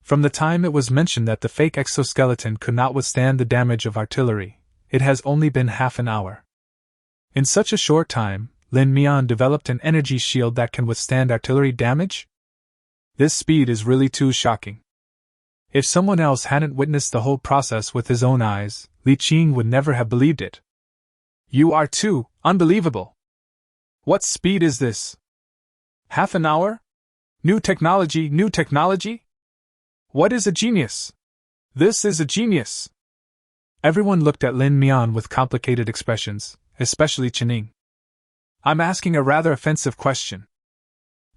From the time it was mentioned that the fake exoskeleton could not withstand the damage of artillery, it has only been half an hour. In such a short time, Lin Mian developed an energy shield that can withstand artillery damage? This speed is really too shocking. If someone else hadn't witnessed the whole process with his own eyes, Li Qing would never have believed it. You are too unbelievable. What speed is this? Half an hour? New technology, new technology? What is a genius? This is a genius. Everyone looked at Lin Mian with complicated expressions, especially Qining. I'm asking a rather offensive question.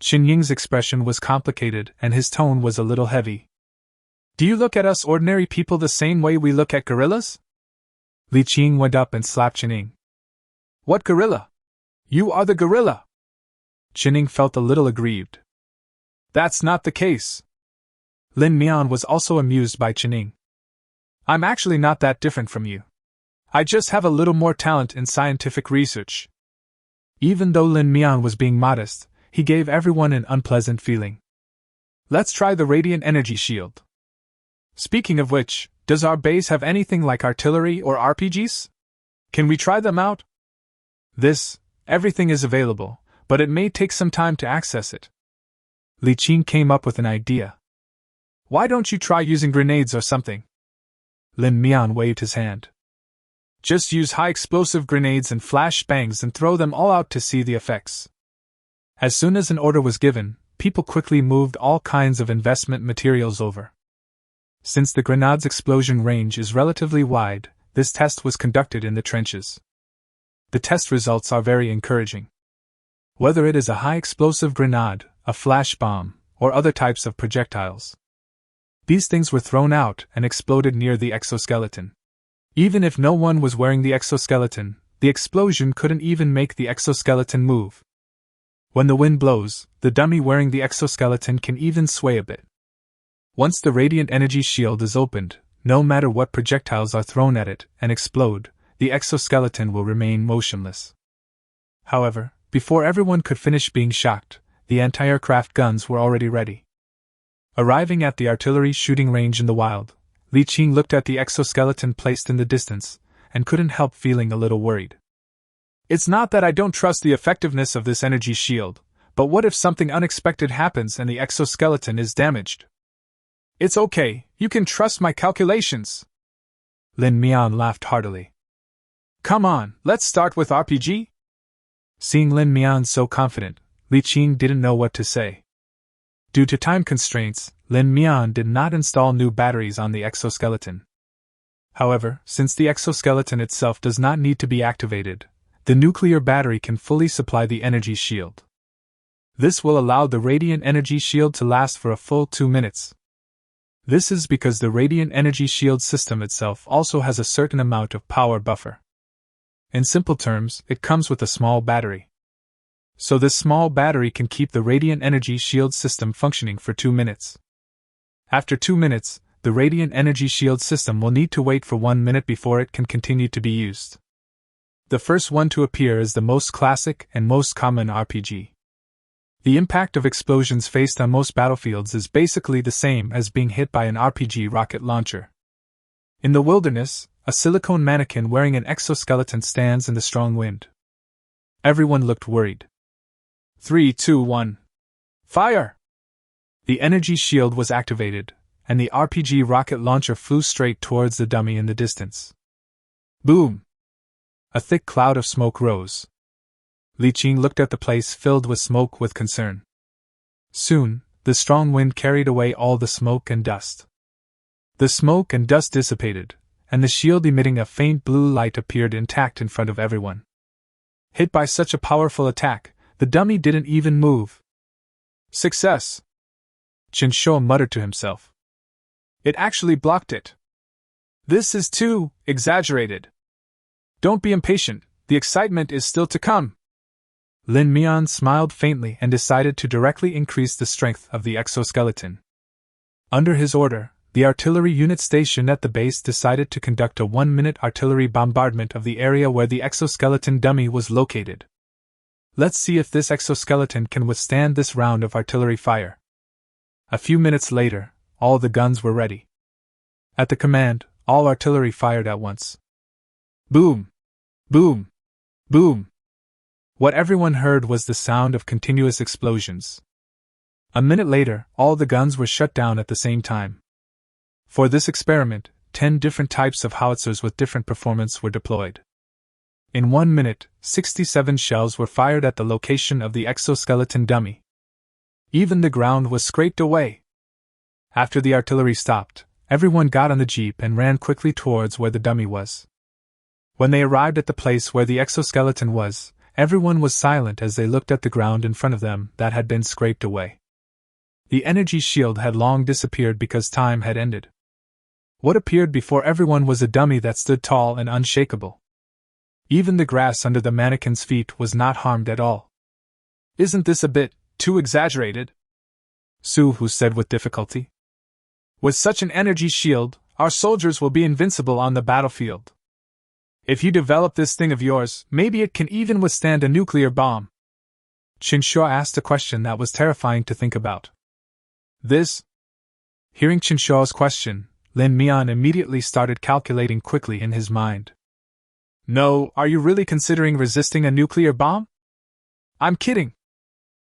Qin Ying's expression was complicated and his tone was a little heavy. Do you look at us ordinary people the same way we look at gorillas? Li Qing went up and slapped Qining. What gorilla? You are the gorilla. Qining felt a little aggrieved. That's not the case. Lin Mian was also amused by Qining. I'm actually not that different from you. I just have a little more talent in scientific research. Even though Lin Mian was being modest, he gave everyone an unpleasant feeling. Let's try the radiant energy shield. Speaking of which, does our base have anything like artillery or RPGs? Can we try them out? Everything is available, but it may take some time to access it. Li Qing came up with an idea. Why don't you try using grenades or something? Lin Mian waved his hand. Just use high-explosive grenades and flash bangs and throw them all out to see the effects. As soon as an order was given, people quickly moved all kinds of investment materials over. Since the grenade's explosion range is relatively wide, this test was conducted in the trenches. The test results are very encouraging. Whether it is a high-explosive grenade, a flash bomb, or other types of projectiles, these things were thrown out and exploded near the exoskeleton. Even if no one was wearing the exoskeleton, the explosion couldn't even make the exoskeleton move. When the wind blows, the dummy wearing the exoskeleton can even sway a bit. Once the radiant energy shield is opened, no matter what projectiles are thrown at it and explode, the exoskeleton will remain motionless. However, before everyone could finish being shocked, the anti-aircraft guns were already ready. Arriving at the artillery shooting range in the wild, Li Qing looked at the exoskeleton placed in the distance, and couldn't help feeling a little worried. It's not that I don't trust the effectiveness of this energy shield, but what if something unexpected happens and the exoskeleton is damaged? It's okay, you can trust my calculations. Lin Mian laughed heartily. Come on, let's start with RPG? Seeing Lin Mian so confident, Li Qing didn't know what to say. Due to time constraints, Lin Mian did not install new batteries on the exoskeleton. However, since the exoskeleton itself does not need to be activated, the nuclear battery can fully supply the energy shield. This will allow the radiant energy shield to last for a full 2 minutes. This is because the radiant energy shield system itself also has a certain amount of power buffer. In simple terms, it comes with a small battery. So this small battery can keep the radiant energy shield system functioning for 2 minutes. After 2 minutes, the radiant energy shield system will need to wait for 1 minute before it can continue to be used. The first one to appear is the most classic and most common RPG. The impact of explosions faced on most battlefields is basically the same as being hit by an RPG rocket launcher. In the wilderness, a silicone mannequin wearing an exoskeleton stands in the strong wind. Everyone looked worried. 3, 2, 1. Fire! The energy shield was activated, and the RPG rocket launcher flew straight towards the dummy in the distance. Boom! A thick cloud of smoke rose. Li Qing looked at the place filled with smoke with concern. Soon, the strong wind carried away all the smoke and dust. The smoke and dust dissipated, and the shield emitting a faint blue light appeared intact in front of everyone. Hit by such a powerful attack, the dummy didn't even move. Success! Chen Shou muttered to himself. It actually blocked it. This is too exaggerated. Don't be impatient, the excitement is still to come. Lin Mian smiled faintly and decided to directly increase the strength of the exoskeleton. Under his order, the artillery unit stationed at the base decided to conduct a 1-minute artillery bombardment of the area where the exoskeleton dummy was located. Let's see if this exoskeleton can withstand this round of artillery fire. A few minutes later, all the guns were ready. At the command, all artillery fired at once. Boom! Boom! Boom! What everyone heard was the sound of continuous explosions. A minute later, all the guns were shut down at the same time. For this experiment, 10 different types of howitzers with different performance were deployed. In 1 minute, 67 shells were fired at the location of the exoskeleton dummy. Even the ground was scraped away. After the artillery stopped, everyone got on the jeep and ran quickly towards where the dummy was. When they arrived at the place where the exoskeleton was, everyone was silent as they looked at the ground in front of them that had been scraped away. The energy shield had long disappeared because time had ended. What appeared before everyone was a dummy that stood tall and unshakable. Even the grass under the mannequin's feet was not harmed at all. Isn't this a bit too exaggerated? Su Hu said with difficulty. With such an energy shield, our soldiers will be invincible on the battlefield. If you develop this thing of yours, maybe it can even withstand a nuclear bomb. Chen Shou asked a question that was terrifying to think about. This? Hearing Chen Shou's question, Lin Mian immediately started calculating quickly in his mind. No, are you really considering resisting a nuclear bomb? I'm kidding.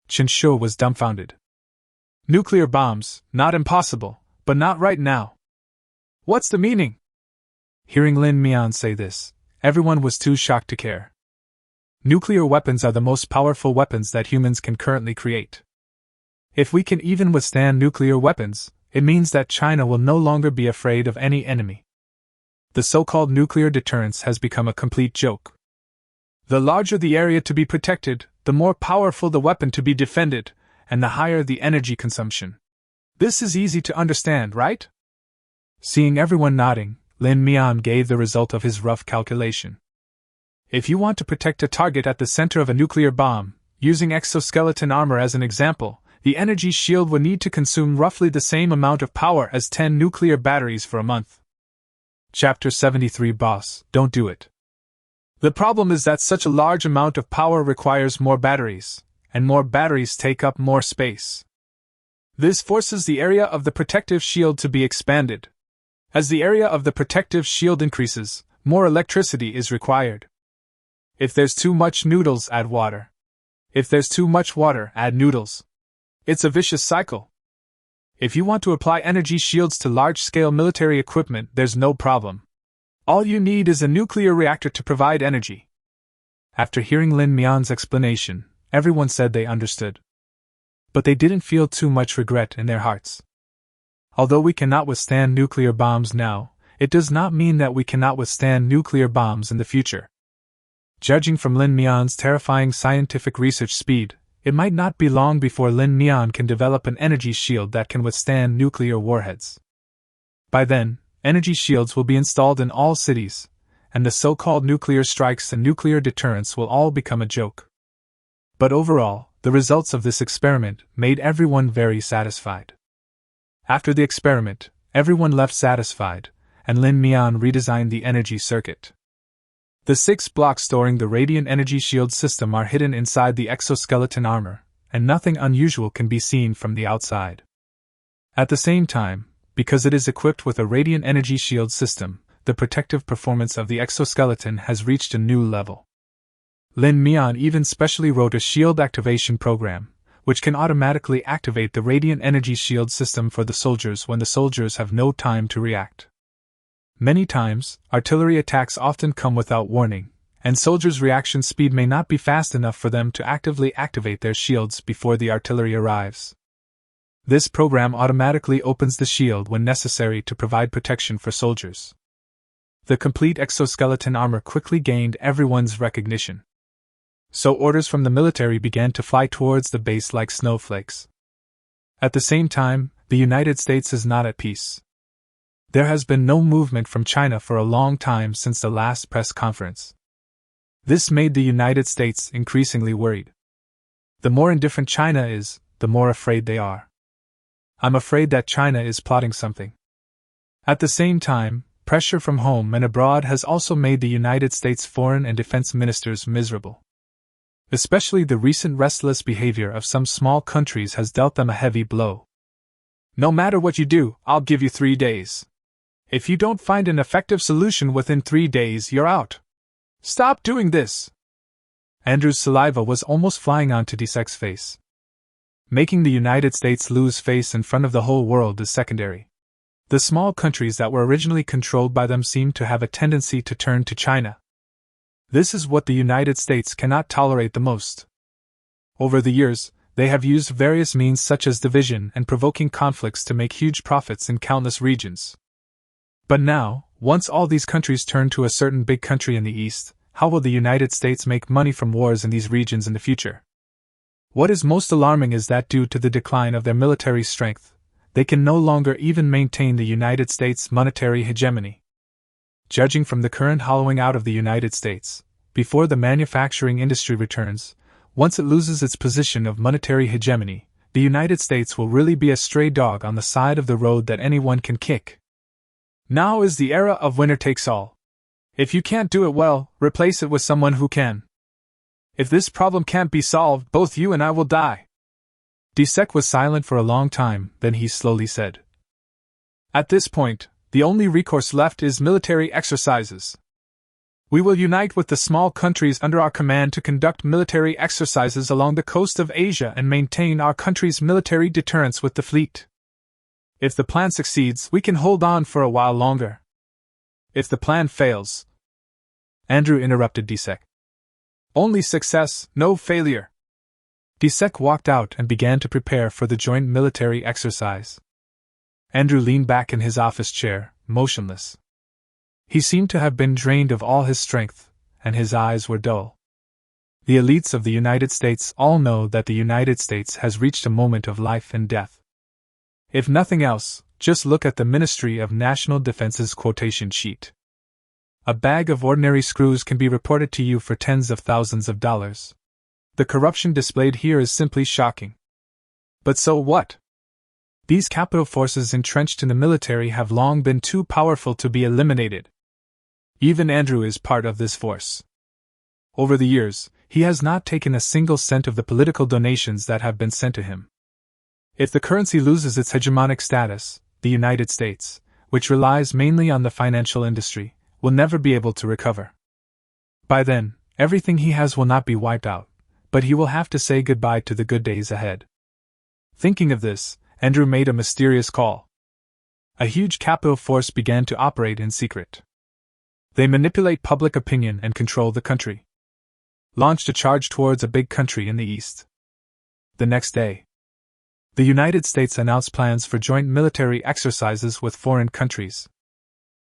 Chen Shou was dumbfounded. Nuclear bombs, not impossible, but not right now. What's the meaning? Hearing Lin Mian say this, everyone was too shocked to care. Nuclear weapons are the most powerful weapons that humans can currently create. If we can even withstand nuclear weapons, it means that China will no longer be afraid of any enemy. The so-called nuclear deterrence has become a complete joke. The larger the area to be protected, the more powerful the weapon to be defended, and the higher the energy consumption. This is easy to understand, right? Seeing everyone nodding, Lin Mian gave the result of his rough calculation. If you want to protect a target at the center of a nuclear bomb, using exoskeleton armor as an example, the energy shield would need to consume roughly the same amount of power as 10 nuclear batteries for a month. Chapter 73 Boss, don't do it. The problem is that such a large amount of power requires more batteries, and more batteries take up more space. This forces the area of the protective shield to be expanded. As the area of the protective shield increases, more electricity is required. If there's too much noodles, add water. If there's too much water, add noodles. It's a vicious cycle. If you want to apply energy shields to large-scale military equipment, there's no problem. All you need is a nuclear reactor to provide energy. After hearing Lin Mian's explanation, everyone said they understood. But they didn't feel too much regret in their hearts. Although we cannot withstand nuclear bombs now, it does not mean that we cannot withstand nuclear bombs in the future. Judging from Lin Mian's terrifying scientific research speed, it might not be long before Lin Mian can develop an energy shield that can withstand nuclear warheads. By then, energy shields will be installed in all cities, and the so-called nuclear strikes and nuclear deterrence will all become a joke. But overall, the results of this experiment made everyone very satisfied. After the experiment, everyone left satisfied, and Lin Mian redesigned the energy circuit. The 6 blocks storing the radiant energy shield system are hidden inside the exoskeleton armor, and nothing unusual can be seen from the outside. At the same time, because it is equipped with a radiant energy shield system, the protective performance of the exoskeleton has reached a new level. Lin Mian even specially wrote a shield activation program, which can automatically activate the radiant energy shield system for the soldiers when the soldiers have no time to react. Many times, artillery attacks often come without warning, and soldiers' reaction speed may not be fast enough for them to actively activate their shields before the artillery arrives. This program automatically opens the shield when necessary to provide protection for soldiers. The complete exoskeleton armor quickly gained everyone's recognition. So orders from the military began to fly towards the base like snowflakes. At the same time, the United States is not at peace. There has been no movement from China for a long time since the last press conference. This made the United States increasingly worried. The more indifferent China is, the more afraid they are. I'm afraid that China is plotting something. At the same time, pressure from home and abroad has also made the United States foreign and defense ministers miserable. Especially the recent restless behavior of some small countries has dealt them a heavy blow. No matter what you do, I'll give you 3 days. If you don't find an effective solution within 3 days, you're out. Stop doing this! Andrew's saliva was almost flying onto Dsek's face. Making the United States lose face in front of the whole world is secondary. The small countries that were originally controlled by them seem to have a tendency to turn to China. This is what the United States cannot tolerate the most. Over the years, they have used various means such as division and provoking conflicts to make huge profits in countless regions. But now, once all these countries turn to a certain big country in the East, how will the United States make money from wars in these regions in the future? What is most alarming is that due to the decline of their military strength, they can no longer even maintain the United States' monetary hegemony. Judging from the current hollowing out of the United States, before the manufacturing industry returns, once it loses its position of monetary hegemony, the United States will really be a stray dog on the side of the road that anyone can kick. Now is the era of winner takes all. If you can't do it well, replace it with someone who can. If this problem can't be solved, both you and I will die. Dzek was silent for a long time, then he slowly said. At this point, the only recourse left is military exercises. We will unite with the small countries under our command to conduct military exercises along the coast of Asia and maintain our country's military deterrence with the fleet. If the plan succeeds, we can hold on for a while longer. If the plan fails... Andrew interrupted Dzek. Only success, no failure. Desek walked out and began to prepare for the joint military exercise. Andrew leaned back in his office chair, motionless. He seemed to have been drained of all his strength, and his eyes were dull. The elites of the United States all know that the United States has reached a moment of life and death. If nothing else, just look at the Ministry of National Defense's quotation sheet. A bag of ordinary screws can be reported to you for tens of thousands of dollars. The corruption displayed here is simply shocking. But so what? These capital forces entrenched in the military have long been too powerful to be eliminated. Even Andrew is part of this force. Over the years, he has not taken a single cent of the political donations that have been sent to him. If the currency loses its hegemonic status, the United States, which relies mainly on the financial industry, will never be able to recover. By then, everything he has will not be wiped out, but he will have to say goodbye to the good days ahead. Thinking of this, Andrew made a mysterious call. A huge capital force began to operate in secret. They manipulate public opinion and control the country. Launched a charge towards a big country in the east. The next day, the United States announced plans for joint military exercises with foreign countries.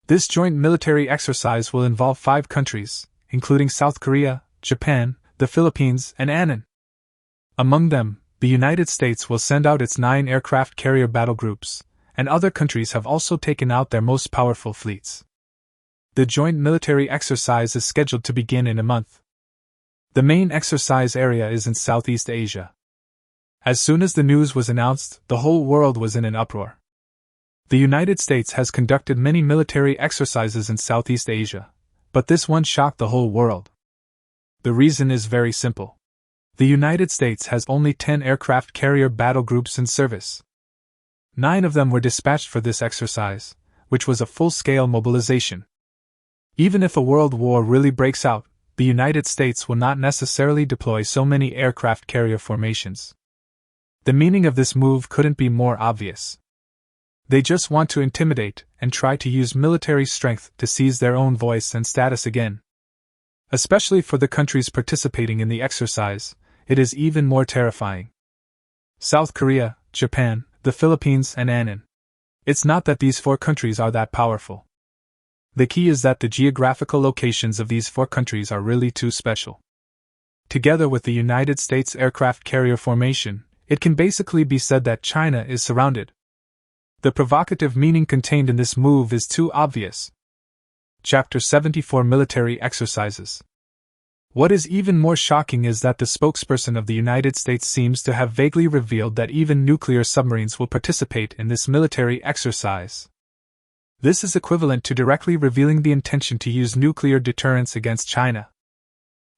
This joint military exercise will involve 5 countries, including South Korea, Japan, the Philippines, and Annan. Among them, the United States will send out its 9 aircraft carrier battle groups, and other countries have also taken out their most powerful fleets. The joint military exercise is scheduled to begin in a month. The main exercise area is in Southeast Asia. As soon as the news was announced, the whole world was in an uproar. The United States has conducted many military exercises in Southeast Asia, but this one shocked the whole world. The reason is very simple. The United States has only 10 aircraft carrier battle groups in service. 9 of them were dispatched for this exercise, which was a full-scale mobilization. Even if a world war really breaks out, the United States will not necessarily deploy so many aircraft carrier formations. The meaning of this move couldn't be more obvious. They just want to intimidate and try to use military strength to seize their own voice and status again. Especially for the countries participating in the exercise, it is even more terrifying. South Korea, Japan, the Philippines, and Annan. It's not that these 4 countries are that powerful. The key is that the geographical locations of these 4 countries are really too special. Together with the United States aircraft carrier formation, it can basically be said that China is surrounded. The provocative meaning contained in this move is too obvious. Chapter 74 Military Exercises. What is even more shocking is that the spokesperson of the United States seems to have vaguely revealed that even nuclear submarines will participate in this military exercise. This is equivalent to directly revealing the intention to use nuclear deterrence against China.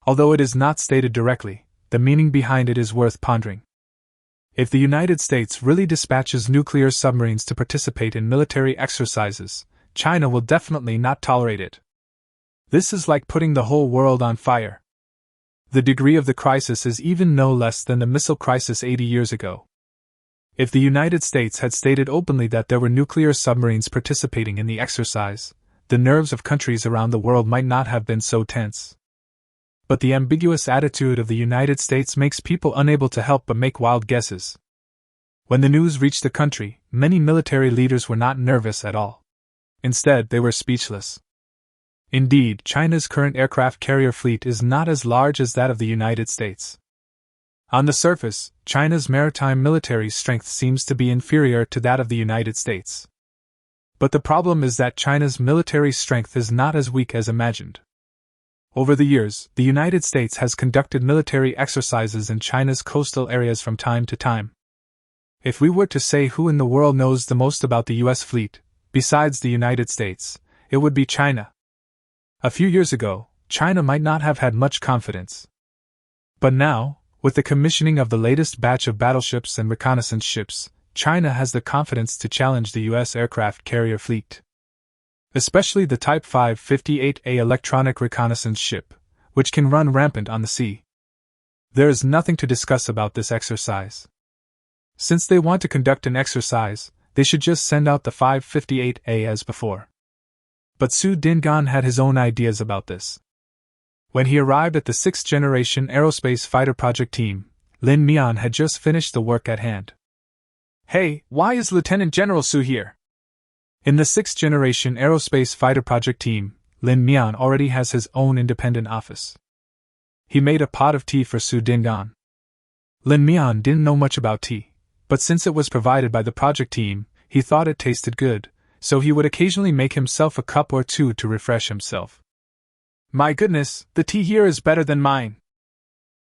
Although it is not stated directly, the meaning behind it is worth pondering. If the United States really dispatches nuclear submarines to participate in military exercises, China will definitely not tolerate it. This is like putting the whole world on fire. The degree of the crisis is even no less than the missile crisis 80 years ago. If the United States had stated openly that there were nuclear submarines participating in the exercise, the nerves of countries around the world might not have been so tense. But the ambiguous attitude of the United States makes people unable to help but make wild guesses. When the news reached the country, many military leaders were not nervous at all. Instead, they were speechless. Indeed, China's current aircraft carrier fleet is not as large as that of the United States. On the surface, China's maritime military strength seems to be inferior to that of the United States. But the problem is that China's military strength is not as weak as imagined. Over the years, the United States has conducted military exercises in China's coastal areas from time to time. If we were to say who in the world knows the most about the U.S. fleet, besides the United States, it would be China. A few years ago, China might not have had much confidence. But now, with the commissioning of the latest batch of battleships and reconnaissance ships, China has the confidence to challenge the U.S. aircraft carrier fleet. Especially the Type 558A electronic reconnaissance ship, which can run rampant on the sea. There is nothing to discuss about this exercise. Since they want to conduct an exercise, they should just send out the 558A as before. But Su Dingan had his own ideas about this. When he arrived at the 6th-generation aerospace fighter project team, Lin Mian had just finished the work at hand. Hey, why is Lieutenant General Su here? In the 6th generation aerospace fighter project team, Lin Mian already has his own independent office. He made a pot of tea for Su Dingan. Lin Mian didn't know much about tea, but since it was provided by the project team, he thought it tasted good, so he would occasionally make himself a cup or two to refresh himself. My goodness, the tea here is better than mine.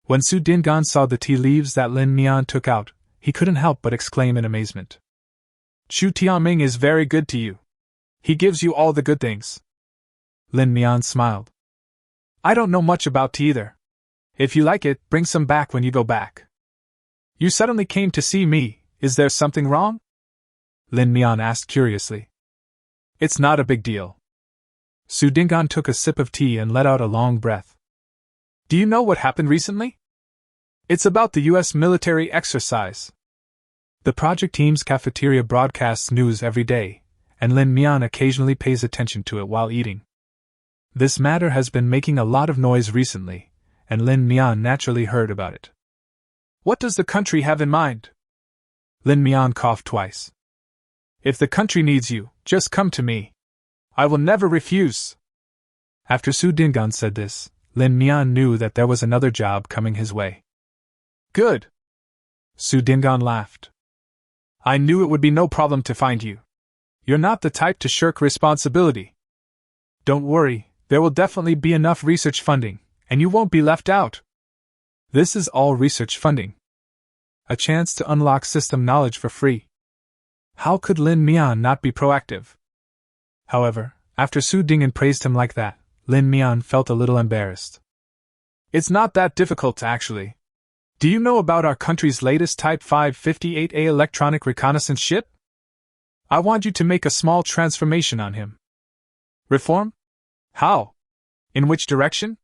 When Su Dingan saw the tea leaves that Lin Mian took out, he couldn't help but exclaim in amazement. Chu Tianming is very good to you. He gives you all the good things. Lin Mian smiled. I don't know much about tea either. If you like it, bring some back when you go back. You suddenly came to see me, is there something wrong? Lin Mian asked curiously. It's not a big deal. Su Dingan took a sip of tea and let out a long breath. Do you know what happened recently? It's about the U.S. military exercise. The project team's cafeteria broadcasts news every day, and Lin Mian occasionally pays attention to it while eating. This matter has been making a lot of noise recently, and Lin Mian naturally heard about it. What does the country have in mind? Lin Mian coughed twice. If the country needs you, just come to me. I will never refuse. After Su Dingan said this, Lin Mian knew that there was another job coming his way. Good. Su Dingan laughed. I knew it would be no problem to find you. You're not the type to shirk responsibility. Don't worry, there will definitely be enough research funding, and you won't be left out. This is all research funding. A chance to unlock system knowledge for free. How could Lin Mian not be proactive? However, after Su Dingan praised him like that, Lin Mian felt a little embarrassed. It's not that difficult, actually. Do you know about our country's latest Type 558A electronic reconnaissance ship? I want you to make a small transformation on him. Reform? How? In which direction?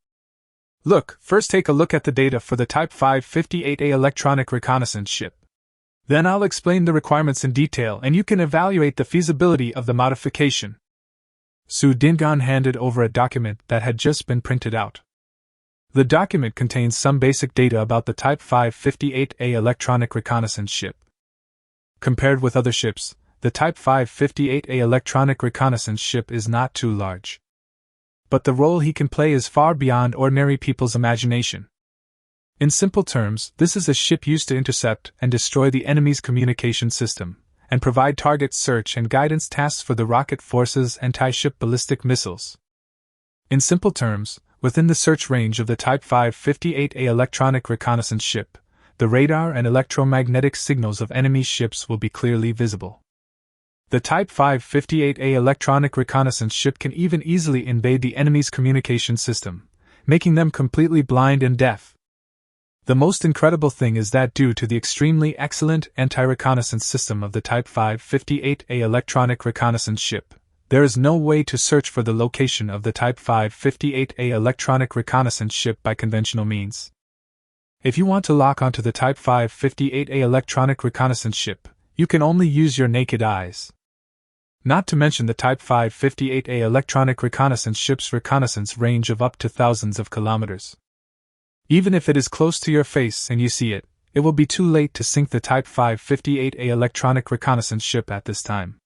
Look, first take a look at the data for the Type 558A electronic reconnaissance ship. Then I'll explain the requirements in detail and you can evaluate the feasibility of the modification. Su Dingan handed over a document that had just been printed out. The document contains some basic data about the Type 558A electronic reconnaissance ship. Compared with other ships, the Type 558A electronic reconnaissance ship is not too large. But the role he can play is far beyond ordinary people's imagination. In simple terms, this is a ship used to intercept and destroy the enemy's communication system, and provide target search and guidance tasks for the rocket force's anti-ship ballistic missiles. In simple terms, within the search range of the Type 558A electronic reconnaissance ship, the radar and electromagnetic signals of enemy ships will be clearly visible. The Type 558A electronic reconnaissance ship can even easily invade the enemy's communication system, making them completely blind and deaf. The most incredible thing is that due to the extremely excellent anti-reconnaissance system of the Type 558A electronic reconnaissance ship, there is no way to search for the location of the Type 558A electronic reconnaissance ship by conventional means. If you want to lock onto the Type 558A electronic reconnaissance ship, you can only use your naked eyes. Not to mention the Type 558A electronic reconnaissance ship's reconnaissance range of up to thousands of kilometers. Even if it is close to your face and you see it, it will be too late to sink the Type 558A electronic reconnaissance ship at this time.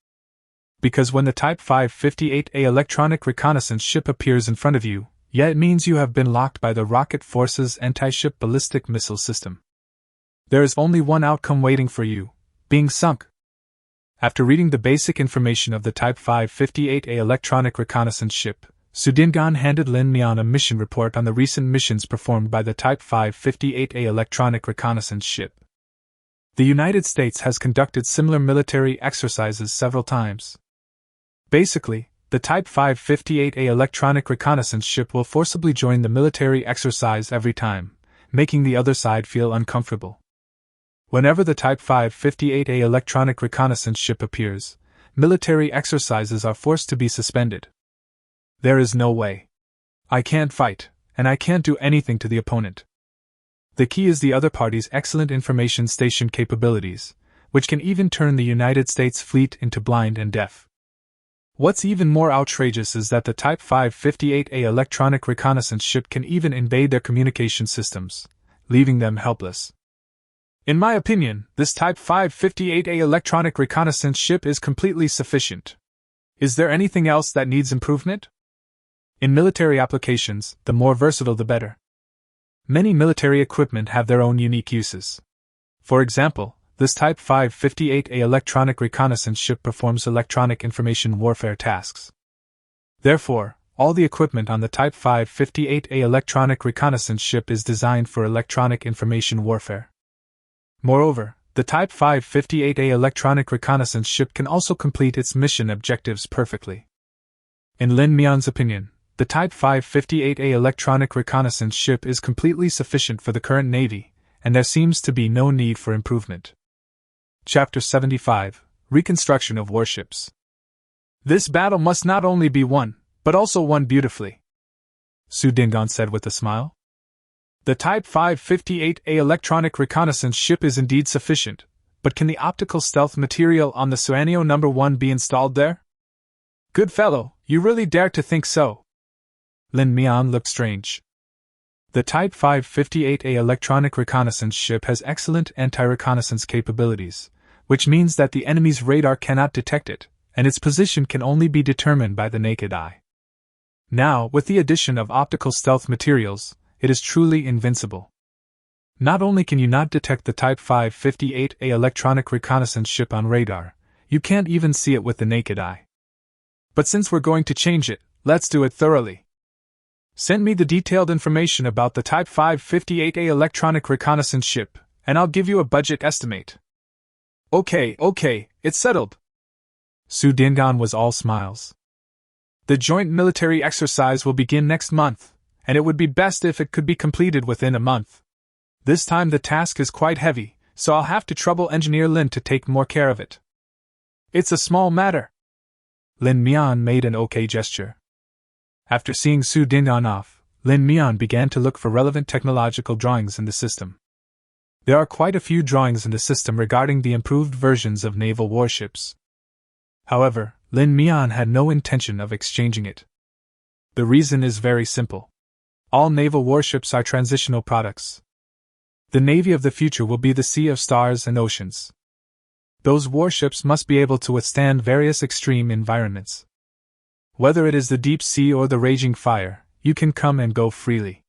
Because when the Type 558A electronic reconnaissance ship appears in front of you, it means you have been locked by the rocket force's anti-ship ballistic missile system. There is only one outcome waiting for you: being sunk. After reading the basic information of the Type 558A electronic reconnaissance ship, Su Dingan handed Lin Mian a mission report on the recent missions performed by the Type 558A electronic reconnaissance ship. The United States has conducted similar military exercises several times. Basically, the Type 558A electronic reconnaissance ship will forcibly join the military exercise every time, making the other side feel uncomfortable. Whenever the Type 558A electronic reconnaissance ship appears, military exercises are forced to be suspended. There is no way. I can't fight, and I can't do anything to the opponent. The key is the other party's excellent information station capabilities, which can even turn the United States fleet into blind and deaf. What's even more outrageous is that the Type 558A electronic reconnaissance ship can even invade their communication systems, leaving them helpless. In my opinion, this Type 558A electronic reconnaissance ship is completely sufficient. Is there anything else that needs improvement? In military applications, the more versatile the better. Many military equipment have their own unique uses. For example, this Type 558A electronic reconnaissance ship performs electronic information warfare tasks. Therefore, all the equipment on the Type 558A electronic reconnaissance ship is designed for electronic information warfare. Moreover, the Type 558A electronic reconnaissance ship can also complete its mission objectives perfectly. In Lin Mian's opinion, the Type 558A electronic reconnaissance ship is completely sufficient for the current Navy, and there seems to be no need for improvement. Chapter 75, Reconstruction of Warships. This battle must not only be won, but also won beautifully, Su Dingan said with a smile. The Type 558A electronic reconnaissance ship is indeed sufficient, but can the optical stealth material on the Suanio No. 1 be installed there? Good fellow, you really dare to think so. Lin Mian looked strange. The Type 558A electronic reconnaissance ship has excellent anti-reconnaissance capabilities, which means that the enemy's radar cannot detect it, and its position can only be determined by the naked eye. Now, with the addition of optical stealth materials, it is truly invincible. Not only can you not detect the Type 558A electronic reconnaissance ship on radar, you can't even see it with the naked eye. But since we're going to change it, let's do it thoroughly. Send me the detailed information about the Type 558A electronic reconnaissance ship, and I'll give you a budget estimate. Okay, it's settled. Su Dingan was all smiles. The joint military exercise will begin next month, and it would be best if it could be completed within a month. This time the task is quite heavy, so I'll have to trouble Engineer Lin to take more care of it. It's a small matter. Lin Mian made an okay gesture. After seeing Su Dingan off, Lin Mian began to look for relevant technological drawings in the system. There are quite a few drawings in the system regarding the improved versions of naval warships. However, Lin Mian had no intention of exchanging it. The reason is very simple. All naval warships are transitional products. The Navy of the future will be the sea of stars and oceans. Those warships must be able to withstand various extreme environments. Whether it is the deep sea or the raging fire, you can come and go freely.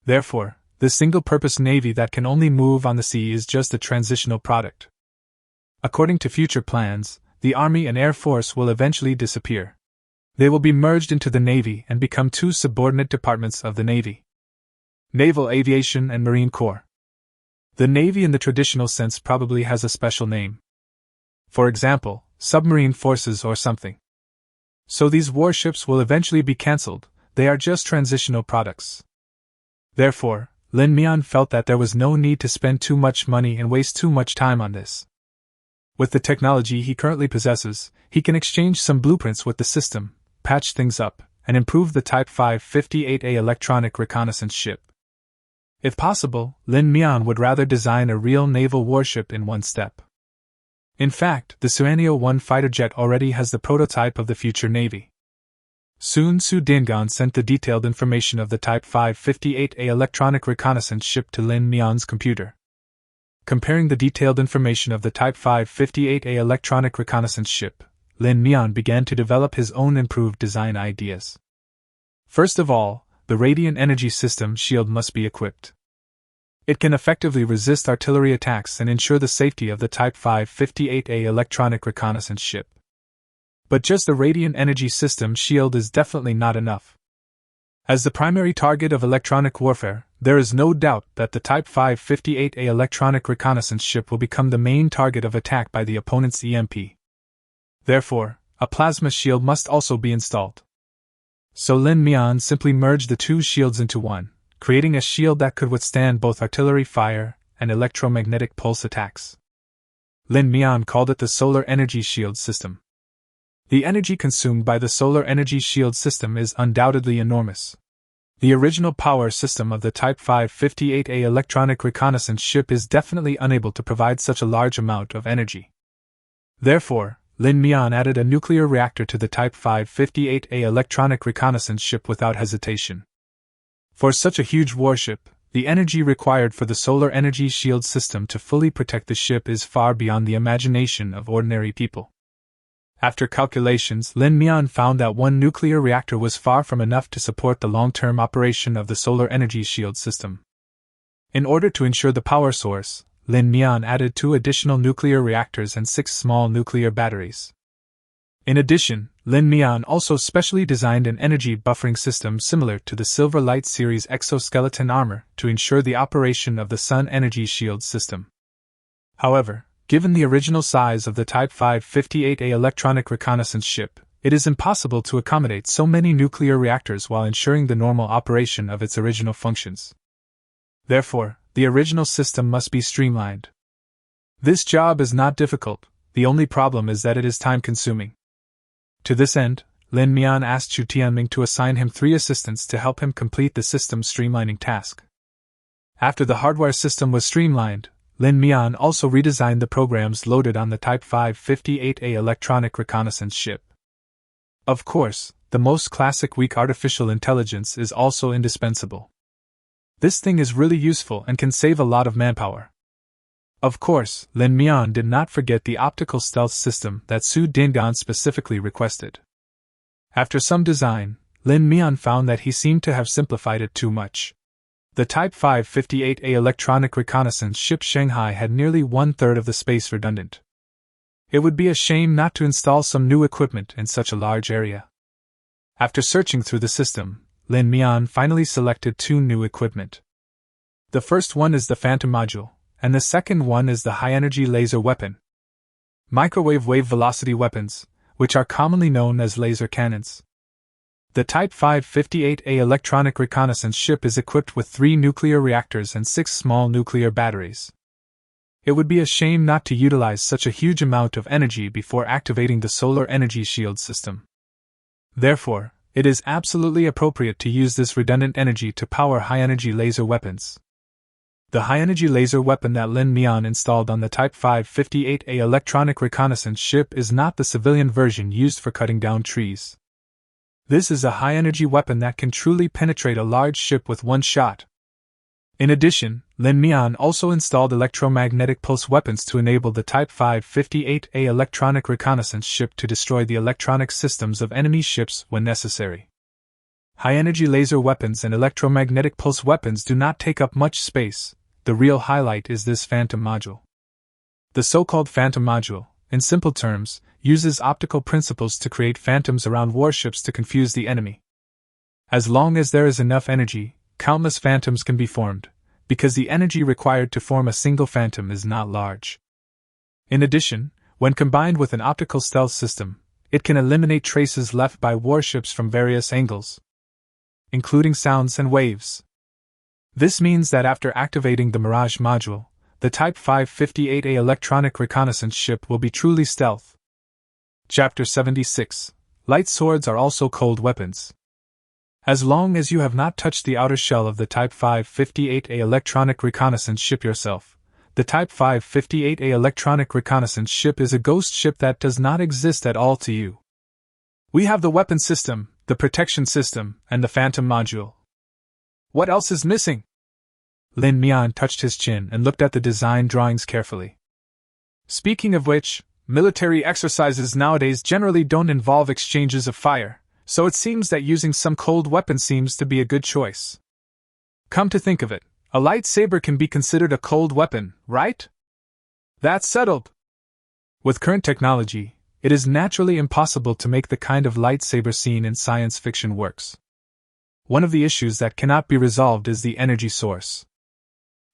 Therefore, the single-purpose Navy that can only move on the sea is just a transitional product. According to future plans, the Army and Air Force will eventually disappear. They will be merged into the Navy and become two subordinate departments of the Navy: Naval Aviation and Marine Corps. The Navy in the traditional sense probably has a special name. For example, submarine forces or something. So these warships will eventually be cancelled, they are just transitional products. Therefore, Lin Mian felt that there was no need to spend too much money and waste too much time on this. With the technology he currently possesses, he can exchange some blueprints with the system, patch things up, and improve the Type 558A electronic reconnaissance ship. If possible, Lin Mian would rather design a real naval warship in one step. In fact, the Suanio 1 fighter jet already has the prototype of the future Navy. Soon Su Dingan sent the detailed information of the Type 558A electronic reconnaissance ship to Lin Mian's computer. Comparing the detailed information of the Type 558A electronic reconnaissance ship, Lin Mian began to develop his own improved design ideas. First of all, the radiant energy system shield must be equipped. It can effectively resist artillery attacks and ensure the safety of the Type 558A electronic reconnaissance ship. But just the radiant energy system shield is definitely not enough. As the primary target of electronic warfare, there is no doubt that the Type 558A electronic reconnaissance ship will become the main target of attack by the opponent's EMP. Therefore, a plasma shield must also be installed. So Lin Mian simply merged the two shields into one, creating a shield that could withstand both artillery fire and electromagnetic pulse attacks. Lin Mian called it the Solar Energy Shield System. The energy consumed by the Solar Energy Shield System is undoubtedly enormous. The original power system of the Type 558A electronic reconnaissance ship is definitely unable to provide such a large amount of energy. Therefore, Lin Mian added a nuclear reactor to the Type 558A electronic reconnaissance ship without hesitation. For such a huge warship, the energy required for the solar energy shield system to fully protect the ship is far beyond the imagination of ordinary people. After calculations, Lin Mian found that one nuclear reactor was far from enough to support the long-term operation of the solar energy shield system. In order to ensure the power source, Lin Mian added 2 additional nuclear reactors and 6 small nuclear batteries. In addition, Lin Mian also specially designed an energy buffering system similar to the Silver Light series exoskeleton armor to ensure the operation of the Sun energy shield system. However, given the original size of the Type 558A electronic reconnaissance ship, it is impossible to accommodate so many nuclear reactors while ensuring the normal operation of its original functions. Therefore, the original system must be streamlined. This job is not difficult, the only problem is that it is time-consuming. To this end, Lin Mian asked Chu Tianming to assign him 3 assistants to help him complete the system's streamlining task. After the hardware system was streamlined, Lin Mian also redesigned the programs loaded on the Type 558A electronic reconnaissance ship. Of course, the most classic weak artificial intelligence is also indispensable. This thing is really useful and can save a lot of manpower. Of course, Lin Mian did not forget the optical stealth system that Su Dingdan specifically requested. After some design, Lin Mian found that he seemed to have simplified it too much. The Type 558A electronic reconnaissance ship Shanghai had nearly 1/3 of the space redundant. It would be a shame not to install some new equipment in such a large area. After searching through the system, Lin Mian finally selected 2 new equipment. The first one is the Phantom Module, and the second one is the high-energy laser weapon. Microwave wave velocity weapons, which are commonly known as laser cannons. The Type 558A electronic reconnaissance ship is equipped with 3 nuclear reactors and 6 small nuclear batteries. It would be a shame not to utilize such a huge amount of energy before activating the solar energy shield system. Therefore, it is absolutely appropriate to use this redundant energy to power high-energy laser weapons. The high-energy laser weapon that Lin Mian installed on the Type 558A electronic reconnaissance ship is not the civilian version used for cutting down trees. This is a high-energy weapon that can truly penetrate a large ship with one shot. In addition, Lin Mian also installed electromagnetic pulse weapons to enable the Type 558A electronic reconnaissance ship to destroy the electronic systems of enemy ships when necessary. High-energy laser weapons and electromagnetic pulse weapons do not take up much space. The real highlight is this Phantom Module. The so-called Phantom Module, in simple terms, uses optical principles to create phantoms around warships to confuse the enemy. As long as there is enough energy, countless phantoms can be formed, because the energy required to form a single phantom is not large. In addition, when combined with an optical stealth system, it can eliminate traces left by warships from various angles, including sounds and waves. This means that after activating the Mirage module, the Type 558A electronic reconnaissance ship will be truly stealth. Chapter 76. Light swords are also cold weapons. As long as you have not touched the outer shell of the Type 558A electronic reconnaissance ship yourself, the Type 558A electronic reconnaissance ship is a ghost ship that does not exist at all to you. We have the weapon system, the protection system, and the Phantom module. What else is missing? Lin Mian touched his chin and looked at the design drawings carefully. Speaking of which, military exercises nowadays generally don't involve exchanges of fire, so it seems that using some cold weapon seems to be a good choice. Come to think of it, a lightsaber can be considered a cold weapon, right? That's settled. With current technology, it is naturally impossible to make the kind of lightsaber seen in science fiction works. One of the issues that cannot be resolved is the energy source.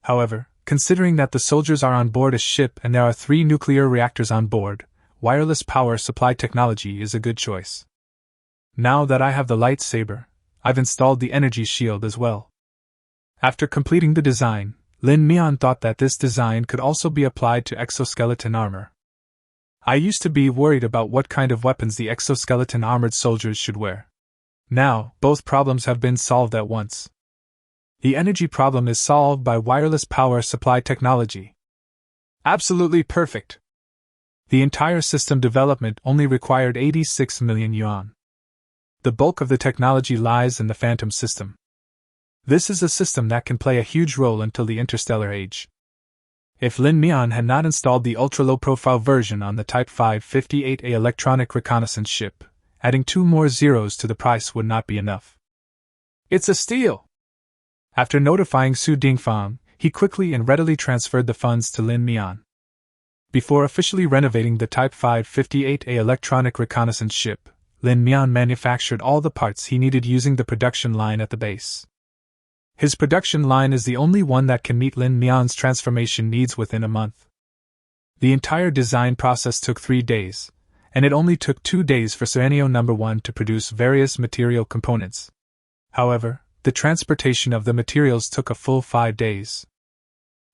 However, considering that the soldiers are on board a ship and there are 3 nuclear reactors on board, wireless power supply technology is a good choice. Now that I have the lightsaber, I've installed the energy shield as well. After completing the design, Lin Mian thought that this design could also be applied to exoskeleton armor. I used to be worried about what kind of weapons the exoskeleton armored soldiers should wear. Now, both problems have been solved at once. The energy problem is solved by wireless power supply technology. Absolutely perfect. The entire system development only required 86 million yuan. The bulk of the technology lies in the Phantom system. This is a system that can play a huge role until the interstellar age. If Lin Mian had not installed the ultra-low-profile version on the Type 558A electronic reconnaissance ship, adding 2 more zeros to the price would not be enough. It's a steal! After notifying Su Dingfang, he quickly and readily transferred the funds to Lin Mian. Before officially renovating the Type 558A electronic reconnaissance ship, Lin Mian manufactured all the parts he needed using the production line at the base. His production line is the only one that can meet Lin Mian's transformation needs within a month. The entire design process took 3 days, and it only took 2 days for Serenio No. 1 to produce various material components. However, the transportation of the materials took a full 5 days.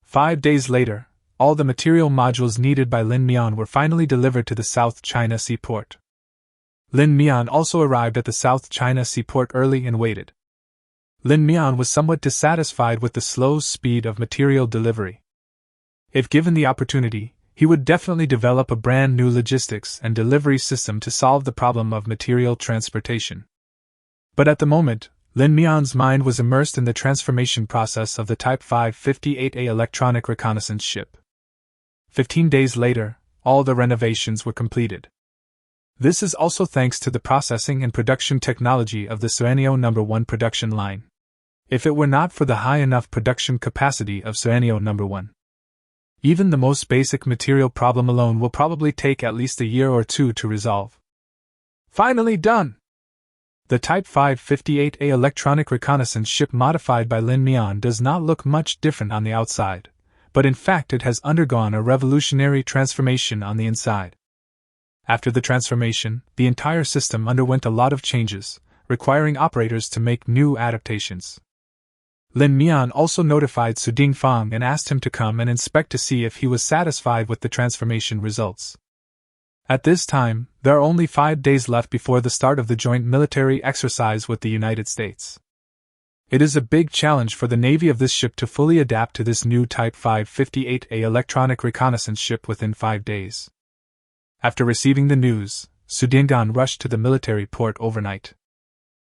5 days later, all the material modules needed by Lin Mian were finally delivered to the South China Seaport. Lin Mian also arrived at the South China Seaport early and waited. Lin Mian was somewhat dissatisfied with the slow speed of material delivery. If given the opportunity, he would definitely develop a brand new logistics and delivery system to solve the problem of material transportation. But at the moment, Lin Mian's mind was immersed in the transformation process of the Type 558A electronic reconnaissance ship. 15 days later, all the renovations were completed. This is also thanks to the processing and production technology of the Serenio No. 1 production line. If it were not for the high enough production capacity of Serenio No. 1, even the most basic material problem alone will probably take at least a year or 2 to resolve. Finally done! The Type 558A electronic reconnaissance ship modified by Lin Mian does not look much different on the outside, but in fact it has undergone a revolutionary transformation on the inside. After the transformation, the entire system underwent a lot of changes, requiring operators to make new adaptations. Lin Mian also notified Su Dingfang and asked him to come and inspect to see if he was satisfied with the transformation results. At this time, there are only 5 days left before the start of the joint military exercise with the United States. It is a big challenge for the Navy of this ship to fully adapt to this new Type 558A electronic reconnaissance ship within 5 days. After receiving the news, Su Dingfang rushed to the military port overnight.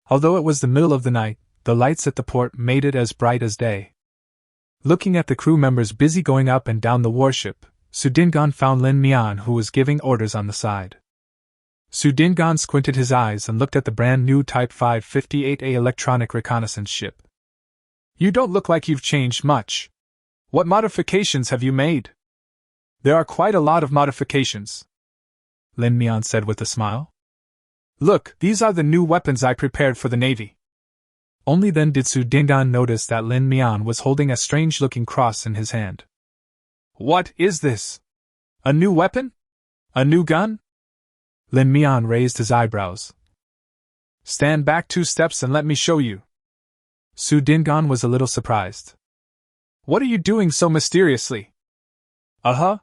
Although it was the middle of the night, the lights at the port made it as bright as day. Looking at the crew members busy going up and down the warship, Su Dingfang found Lin Mian, who was giving orders on the side. Su Dingfang squinted his eyes and looked at the brand new Type 558A electronic reconnaissance ship. You don't look like you've changed much. What modifications have you made? There are quite a lot of modifications, Lin Mian said with a smile. Look, these are the new weapons I prepared for the Navy. Only then did Su Dingfang notice that Lin Mian was holding a strange-looking cross in his hand. What is this? A new weapon? A new gun? Lin Mian raised his eyebrows. Stand back 2 steps and let me show you. Su Dingfang was a little surprised. What are you doing so mysteriously? Uh-huh.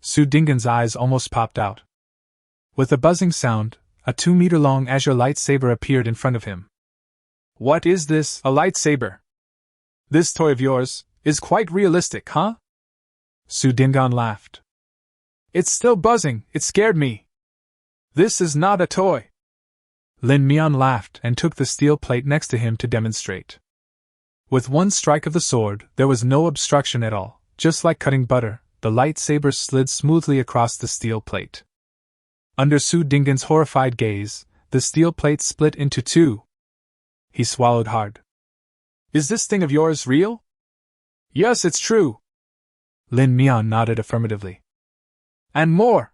Su Dingfang's eyes almost popped out. With a buzzing sound, a 2-meter-long azure lightsaber appeared in front of him. What is this, a lightsaber? This toy of yours is quite realistic, huh? Su Dingfang laughed. It's still buzzing, it scared me. This is not a toy. Lin Mian laughed and took the steel plate next to him to demonstrate. With one strike of the sword, there was no obstruction at all. Just like cutting butter, the lightsaber slid smoothly across the steel plate. Under Su Dingfang's horrified gaze, the steel plate split into 2. He swallowed hard. Is this thing of yours real? Yes, it's true. Lin Mian nodded affirmatively. And more!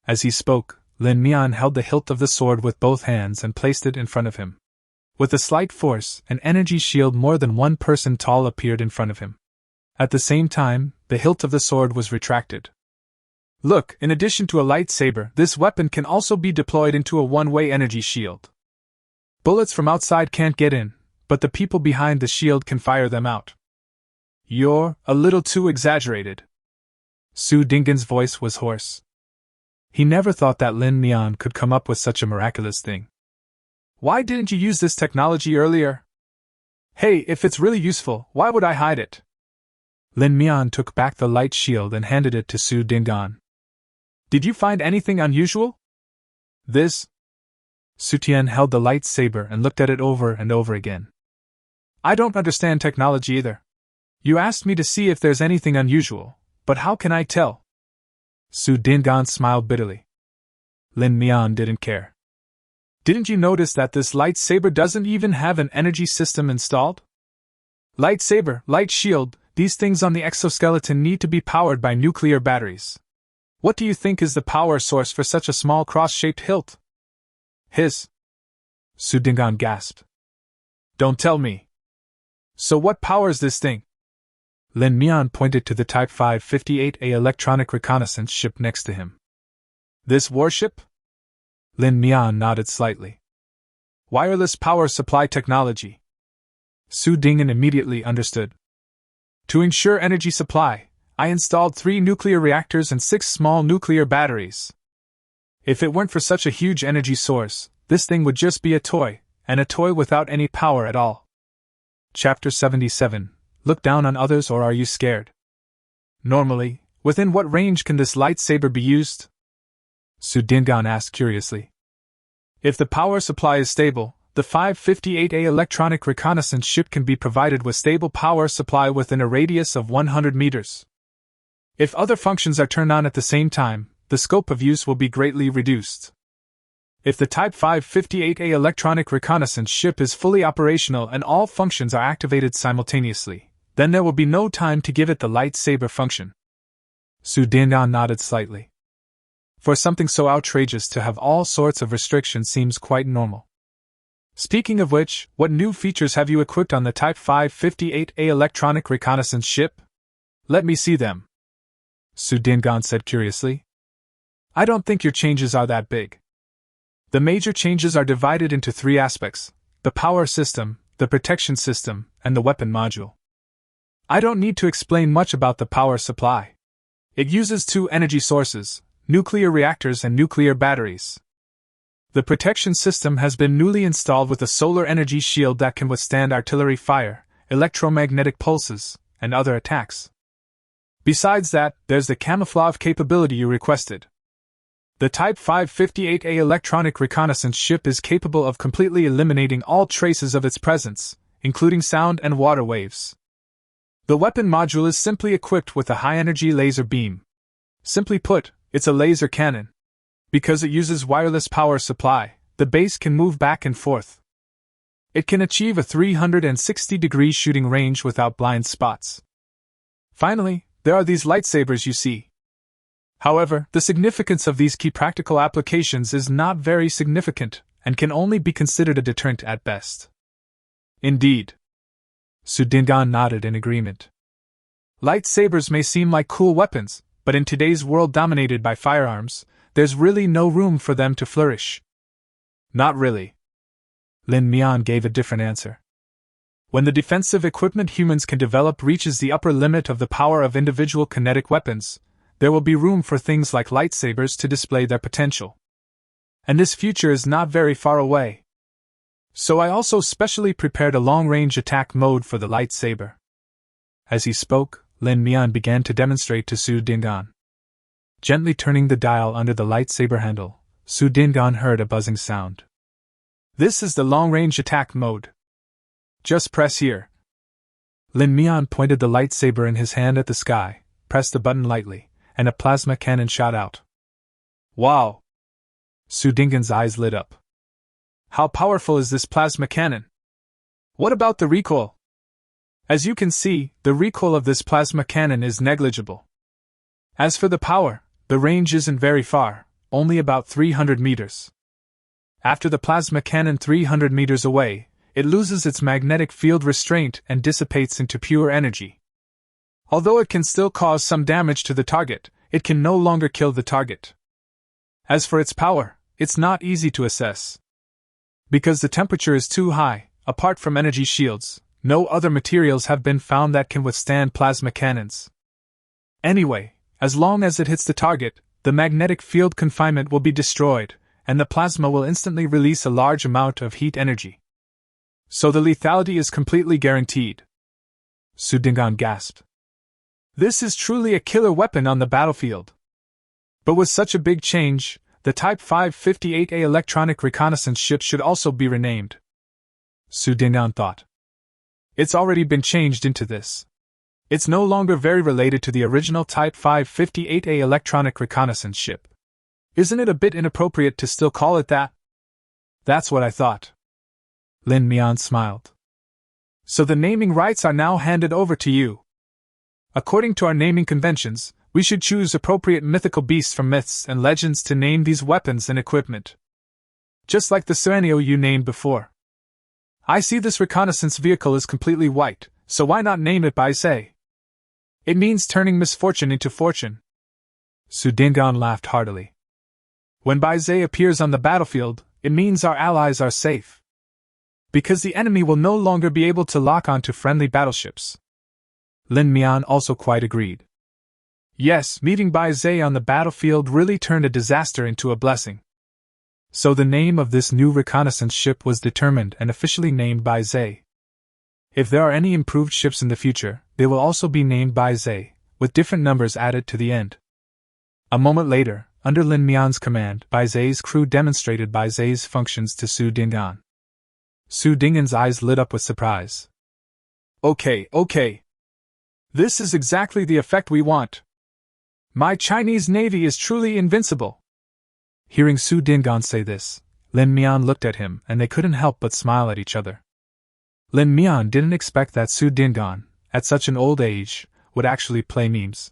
As he spoke, Lin Mian held the hilt of the sword with both hands and placed it in front of him. With a slight force, an energy shield more than 1 person tall appeared in front of him. At the same time, the hilt of the sword was retracted. Look, in addition to a lightsaber, this weapon can also be deployed into a one-way energy shield. Bullets from outside can't get in, but the people behind the shield can fire them out. You're a little too exaggerated. Su Dingfang's voice was hoarse. He never thought that Lin Mian could come up with such a miraculous thing. Why didn't you use this technology earlier? Hey, if it's really useful, why would I hide it? Lin Mian took back the light shield and handed it to Su Dingfang. Did you find anything unusual? This? Su Tian held the lightsaber and looked at it over and over again. I don't understand technology either. You asked me to see if there's anything unusual, but how can I tell? Su Dingan smiled bitterly. Lin Mian didn't care. Didn't you notice that this lightsaber doesn't even have an energy system installed? Lightsaber, light shield, these things on the exoskeleton need to be powered by nuclear batteries. What do you think is the power source for such a small cross-shaped hilt? His. Su Dingan gasped. Don't tell me. So what powers this thing? Lin Mian pointed to the Type 558A electronic reconnaissance ship next to him. This warship? Lin Mian nodded slightly. Wireless power supply technology. Su Dingan immediately understood. To ensure energy supply, I installed 3 nuclear reactors and 6 small nuclear batteries. If it weren't for such a huge energy source, this thing would just be a toy, and a toy without any power at all. Chapter 77. Look down on others, or are you scared? Normally, within what range can this lightsaber be used? Su Dingan asked curiously. If the power supply is stable, the 558A electronic reconnaissance ship can be provided with stable power supply within a radius of 100 meters. If other functions are turned on at the same time, the scope of use will be greatly reduced. If the Type 558A electronic reconnaissance ship is fully operational and all functions are activated simultaneously, then there will be no time to give it the lightsaber function. Su Dingan nodded slightly. For something so outrageous to have all sorts of restrictions seems quite normal. Speaking of which, what new features have you equipped on the Type 558A electronic reconnaissance ship? Let me see them. Su Dingan said curiously. I don't think your changes are that big. The major changes are divided into 3 aspects: the power system, the protection system, and the weapon module. I don't need to explain much about the power supply. It uses 2 energy sources, nuclear reactors and nuclear batteries. The protection system has been newly installed with a solar energy shield that can withstand artillery fire, electromagnetic pulses, and other attacks. Besides that, there's the camouflage capability you requested. The Type 558A electronic reconnaissance ship is capable of completely eliminating all traces of its presence, including sound and water waves. The weapon module is simply equipped with a high-energy laser beam. Simply put, it's a laser cannon. Because it uses wireless power supply, the base can move back and forth. It can achieve a 360-degree shooting range without blind spots. Finally, there are these lightsabers you see. However, the significance of these key practical applications is not very significant, and can only be considered a deterrent at best. Indeed. Su Dingan nodded in agreement. Lightsabers may seem like cool weapons, but in today's world dominated by firearms, there's really no room for them to flourish. Not really. Lin Mian gave a different answer. When the defensive equipment humans can develop reaches the upper limit of the power of individual kinetic weapons, there will be room for things like lightsabers to display their potential. And this future is not very far away. So I also specially prepared a long-range attack mode for the lightsaber. As he spoke, Lin Mian began to demonstrate to Su Dingan. Gently turning the dial under the lightsaber handle, Su Dingan heard a buzzing sound. This is the long-range attack mode. Just press here. Lin Mian pointed the lightsaber in his hand at the sky, pressed the button lightly, and a plasma cannon shot out. Wow! Su Dingan's eyes lit up. How powerful is this plasma cannon? What about the recoil? As you can see, the recoil of this plasma cannon is negligible. As for the power, the range isn't very far, only about 300 meters. After the plasma cannon 300 meters away, it loses its magnetic field restraint and dissipates into pure energy. Although it can still cause some damage to the target, it can no longer kill the target. As for its power, it's not easy to assess. Because the temperature is too high, apart from energy shields, no other materials have been found that can withstand plasma cannons. Anyway, as long as it hits the target, the magnetic field confinement will be destroyed, and the plasma will instantly release a large amount of heat energy. So the lethality is completely guaranteed. Su Dingan gasped. This is truly a killer weapon on the battlefield. But with such a big change, the Type 558A electronic reconnaissance ship should also be renamed. Su Dingan thought. It's already been changed into this. It's no longer very related to the original Type 558A electronic reconnaissance ship. Isn't it a bit inappropriate to still call it that? That's what I thought. Lin Mian smiled. So the naming rights are now handed over to you. According to our naming conventions, we should choose appropriate mythical beasts from myths and legends to name these weapons and equipment. Just like the Suanio you named before. I see this reconnaissance vehicle is completely white, so why not name it Baizhe? It means turning misfortune into fortune. Su Dingan laughed heartily. When Baizhe appears on the battlefield, it means our allies are safe. Because the enemy will no longer be able to lock onto friendly battleships. Lin Mian also quite agreed. Yes, meeting Baizhe on the battlefield really turned a disaster into a blessing. So the name of this new reconnaissance ship was determined and officially named Baizhe. If there are any improved ships in the future, they will also be named Baizhe, with different numbers added to the end. A moment later, under Lin Mian's command, Baizhe's crew demonstrated Baizhe's functions to Su Dingan. Su Dingan's eyes lit up with surprise. Okay. This is exactly the effect we want. My Chinese navy is truly invincible. Hearing Su Dingan say this, Lin Mian looked at him and they couldn't help but smile at each other. Lin Mian didn't expect that Su Dingan, at such an old age, would actually play memes.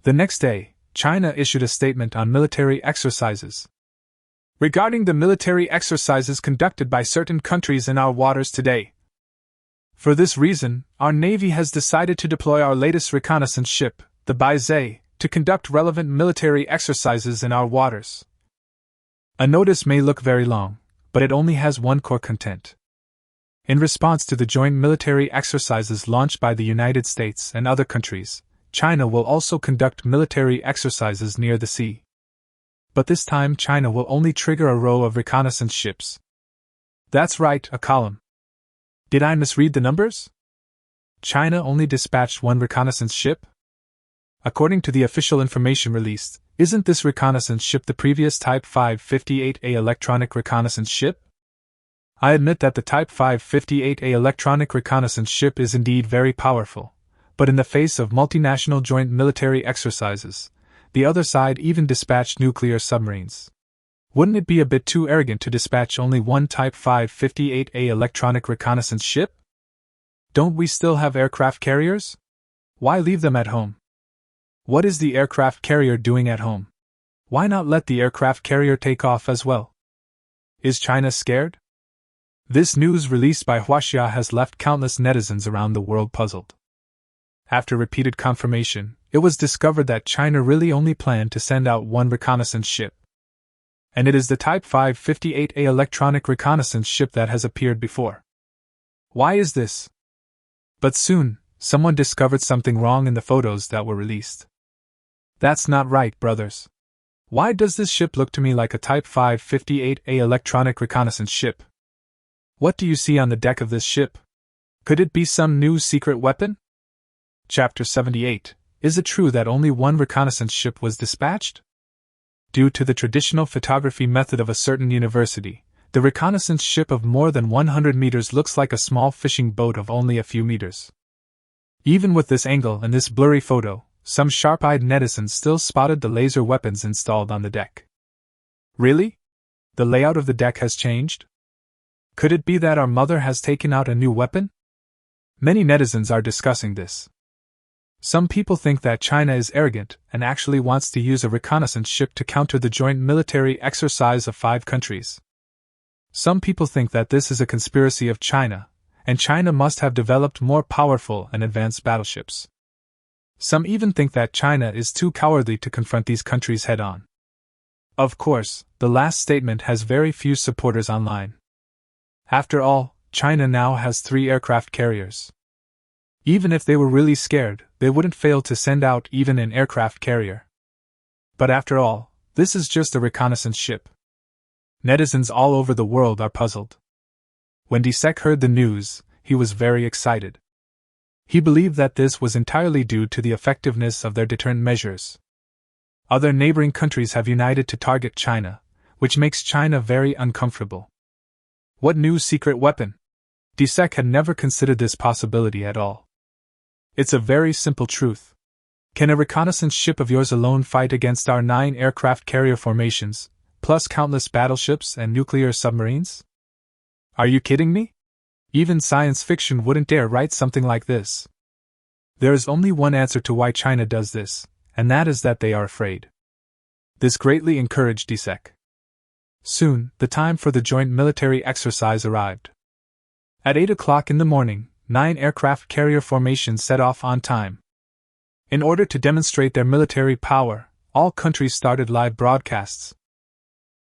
The next day, China issued a statement on military exercises. Regarding the military exercises conducted by certain countries in our waters today. For this reason, our Navy has decided to deploy our latest reconnaissance ship, the Baizhe, to conduct relevant military exercises in our waters. A notice may look very long, but it only has one core content. In response to the joint military exercises launched by the United States and other countries, China will also conduct military exercises near the sea. But this time China will only trigger a row of reconnaissance ships. That's right, a column. Did I misread the numbers? China only dispatched one reconnaissance ship? According to the official information released, isn't this reconnaissance ship the previous Type 558A electronic reconnaissance ship? I admit that the Type 558A electronic reconnaissance ship is indeed very powerful. But in the face of multinational joint military exercises, the other side even dispatched nuclear submarines. Wouldn't it be a bit too arrogant to dispatch only one Type 558A electronic reconnaissance ship? Don't we still have aircraft carriers? Why leave them at home? What is the aircraft carrier doing at home? Why not let the aircraft carrier take off as well? Is China scared? This news released by Huaxia has left countless netizens around the world puzzled. After repeated confirmation, it was discovered that China really only planned to send out one reconnaissance ship. And it is the Type 558A electronic reconnaissance ship that has appeared before. Why is this? But soon, someone discovered something wrong in the photos that were released. That's not right, brothers. Why does this ship look to me like a Type 558A electronic reconnaissance ship? What do you see on the deck of this ship? Could it be some new secret weapon? Chapter 78. Is it true that only one reconnaissance ship was dispatched? Due to the traditional photography method of a certain university, the reconnaissance ship of more than 100 meters looks like a small fishing boat of only a few meters. Even with this angle and this blurry photo, some sharp-eyed netizens still spotted the laser weapons installed on the deck. Really? The layout of the deck has changed? Could it be that our mother has taken out a new weapon? Many netizens are discussing this. Some people think that China is arrogant and actually wants to use a reconnaissance ship to counter the joint military exercise of 5 countries. Some people think that this is a conspiracy of China, and China must have developed more powerful and advanced battleships. Some even think that China is too cowardly to confront these countries head-on. Of course, the last statement has very few supporters online. After all, China now has 3 aircraft carriers. Even if they were really scared, they wouldn't fail to send out even an aircraft carrier. But after all, this is just a reconnaissance ship. Netizens all over the world are puzzled. When Disek heard the news, he was very excited. He believed that this was entirely due to the effectiveness of their deterrent measures. Other neighboring countries have united to target China, which makes China very uncomfortable. What new secret weapon? Disek had never considered this possibility at all. It's a very simple truth. Can a reconnaissance ship of yours alone fight against our 9 aircraft carrier formations, plus countless battleships and nuclear submarines? Are you kidding me? Even science fiction wouldn't dare write something like this. There is only one answer to why China does this, and that is that they are afraid. This greatly encouraged Disek. Soon, the time for the joint military exercise arrived. At 8 o'clock in the morning, 9 aircraft carrier formations set off on time. In order to demonstrate their military power, all countries started live broadcasts.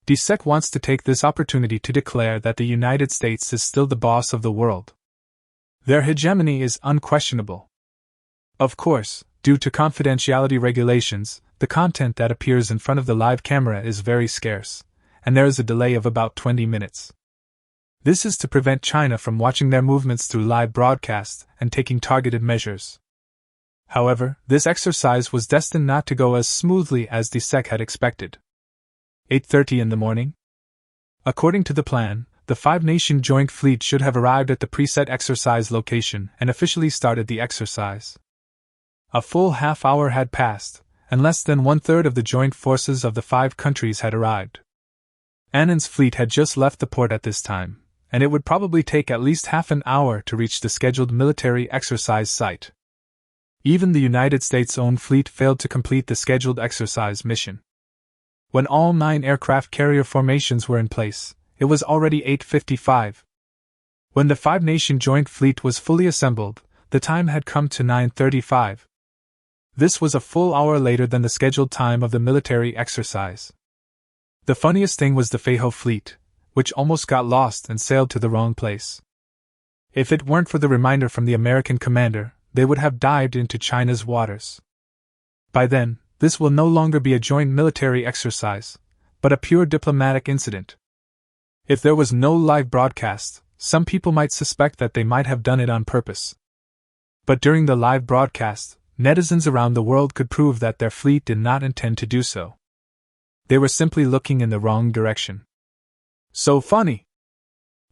Disek wants to take this opportunity to declare that the United States is still the boss of the world. Their hegemony is unquestionable. Of course, due to confidentiality regulations, the content that appears in front of the live camera is very scarce, and there is a delay of about 20 minutes. This is to prevent China from watching their movements through live broadcasts and taking targeted measures. However, this exercise was destined not to go as smoothly as Disek had expected. 8:30 in the morning? According to the plan, the 5-nation joint fleet should have arrived at the preset exercise location and officially started the exercise. A full half-hour had passed, and less than one-third of the joint forces of the 5 countries had arrived. Annan's fleet had just left the port at this time, and it would probably take at least half an hour to reach the scheduled military exercise site. Even the United States' own fleet failed to complete the scheduled exercise mission. When all 9 aircraft carrier formations were in place, it was already 8:55. When the 5-nation joint fleet was fully assembled, the time had come to 9:35. This was a full hour later than the scheduled time of the military exercise. The funniest thing was the Feiho fleet, which almost got lost and sailed to the wrong place. If it weren't for the reminder from the American commander, they would have dived into China's waters. By then, this will no longer be a joint military exercise, but a pure diplomatic incident. If there was no live broadcast, some people might suspect that they might have done it on purpose. But during the live broadcast, netizens around the world could prove that their fleet did not intend to do so. They were simply looking in the wrong direction. So funny!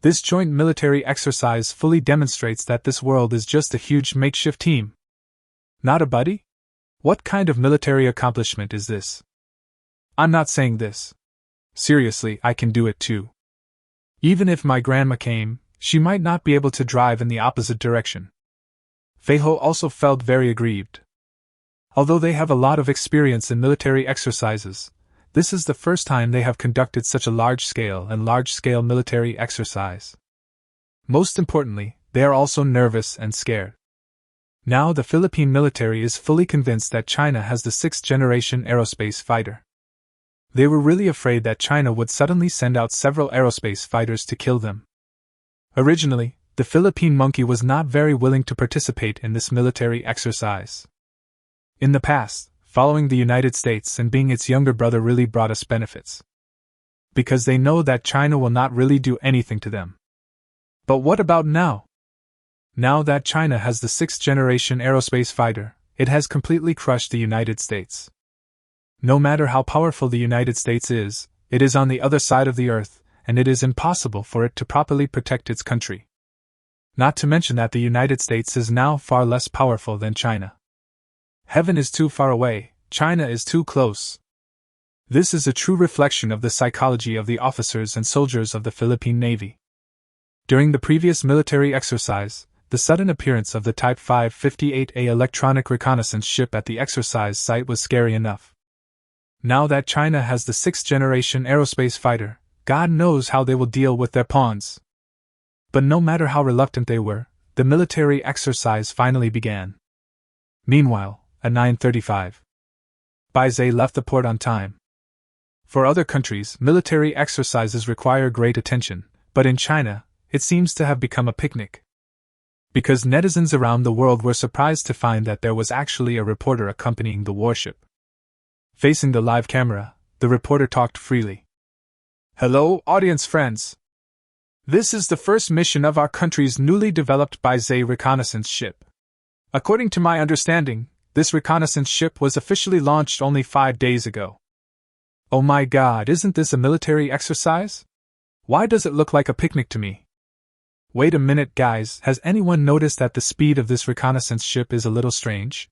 This joint military exercise fully demonstrates that this world is just a huge makeshift team. Not a buddy? What kind of military accomplishment is this? I'm not saying this. Seriously, I can do it too. Even if my grandma came, she might not be able to drive in the opposite direction. Feiho also felt very aggrieved. Although they have a lot of experience in military exercises, this is the first time they have conducted such a large-scale military exercise. Most importantly, they are also nervous and scared. Now the Philippine military is fully convinced that China has the 6th-generation aerospace fighter. They were really afraid that China would suddenly send out several aerospace fighters to kill them. Originally, the Philippine monkey was not very willing to participate in this military exercise. In the past, following the United States and being its younger brother really brought us benefits. Because they know that China will not really do anything to them. But what about now? Now that China has the 6th-generation aerospace fighter, it has completely crushed the United States. No matter how powerful the United States is, it is on the other side of the earth, and it is impossible for it to properly protect its country. Not to mention that the United States is now far less powerful than China. Heaven is too far away, China is too close. This is a true reflection of the psychology of the officers and soldiers of the Philippine Navy. During the previous military exercise, the sudden appearance of the Type 558A electronic reconnaissance ship at the exercise site was scary enough. Now that China has the 6th-generation aerospace fighter, God knows how they will deal with their pawns. But no matter how reluctant they were, the military exercise finally began. Meanwhile, at 9:35, Baizé left the port on time. For other countries, military exercises require great attention, but in China, it seems to have become a picnic. Because netizens around the world were surprised to find that there was actually a reporter accompanying the warship. Facing the live camera, the reporter talked freely. Hello, audience friends. This is the first mission of our country's newly developed Baizé reconnaissance ship. According to my understanding, this reconnaissance ship was officially launched only 5 days ago. Oh my God, isn't this a military exercise? Why does it look like a picnic to me? Wait a minute, guys, has anyone noticed that the speed of this reconnaissance ship is a little strange?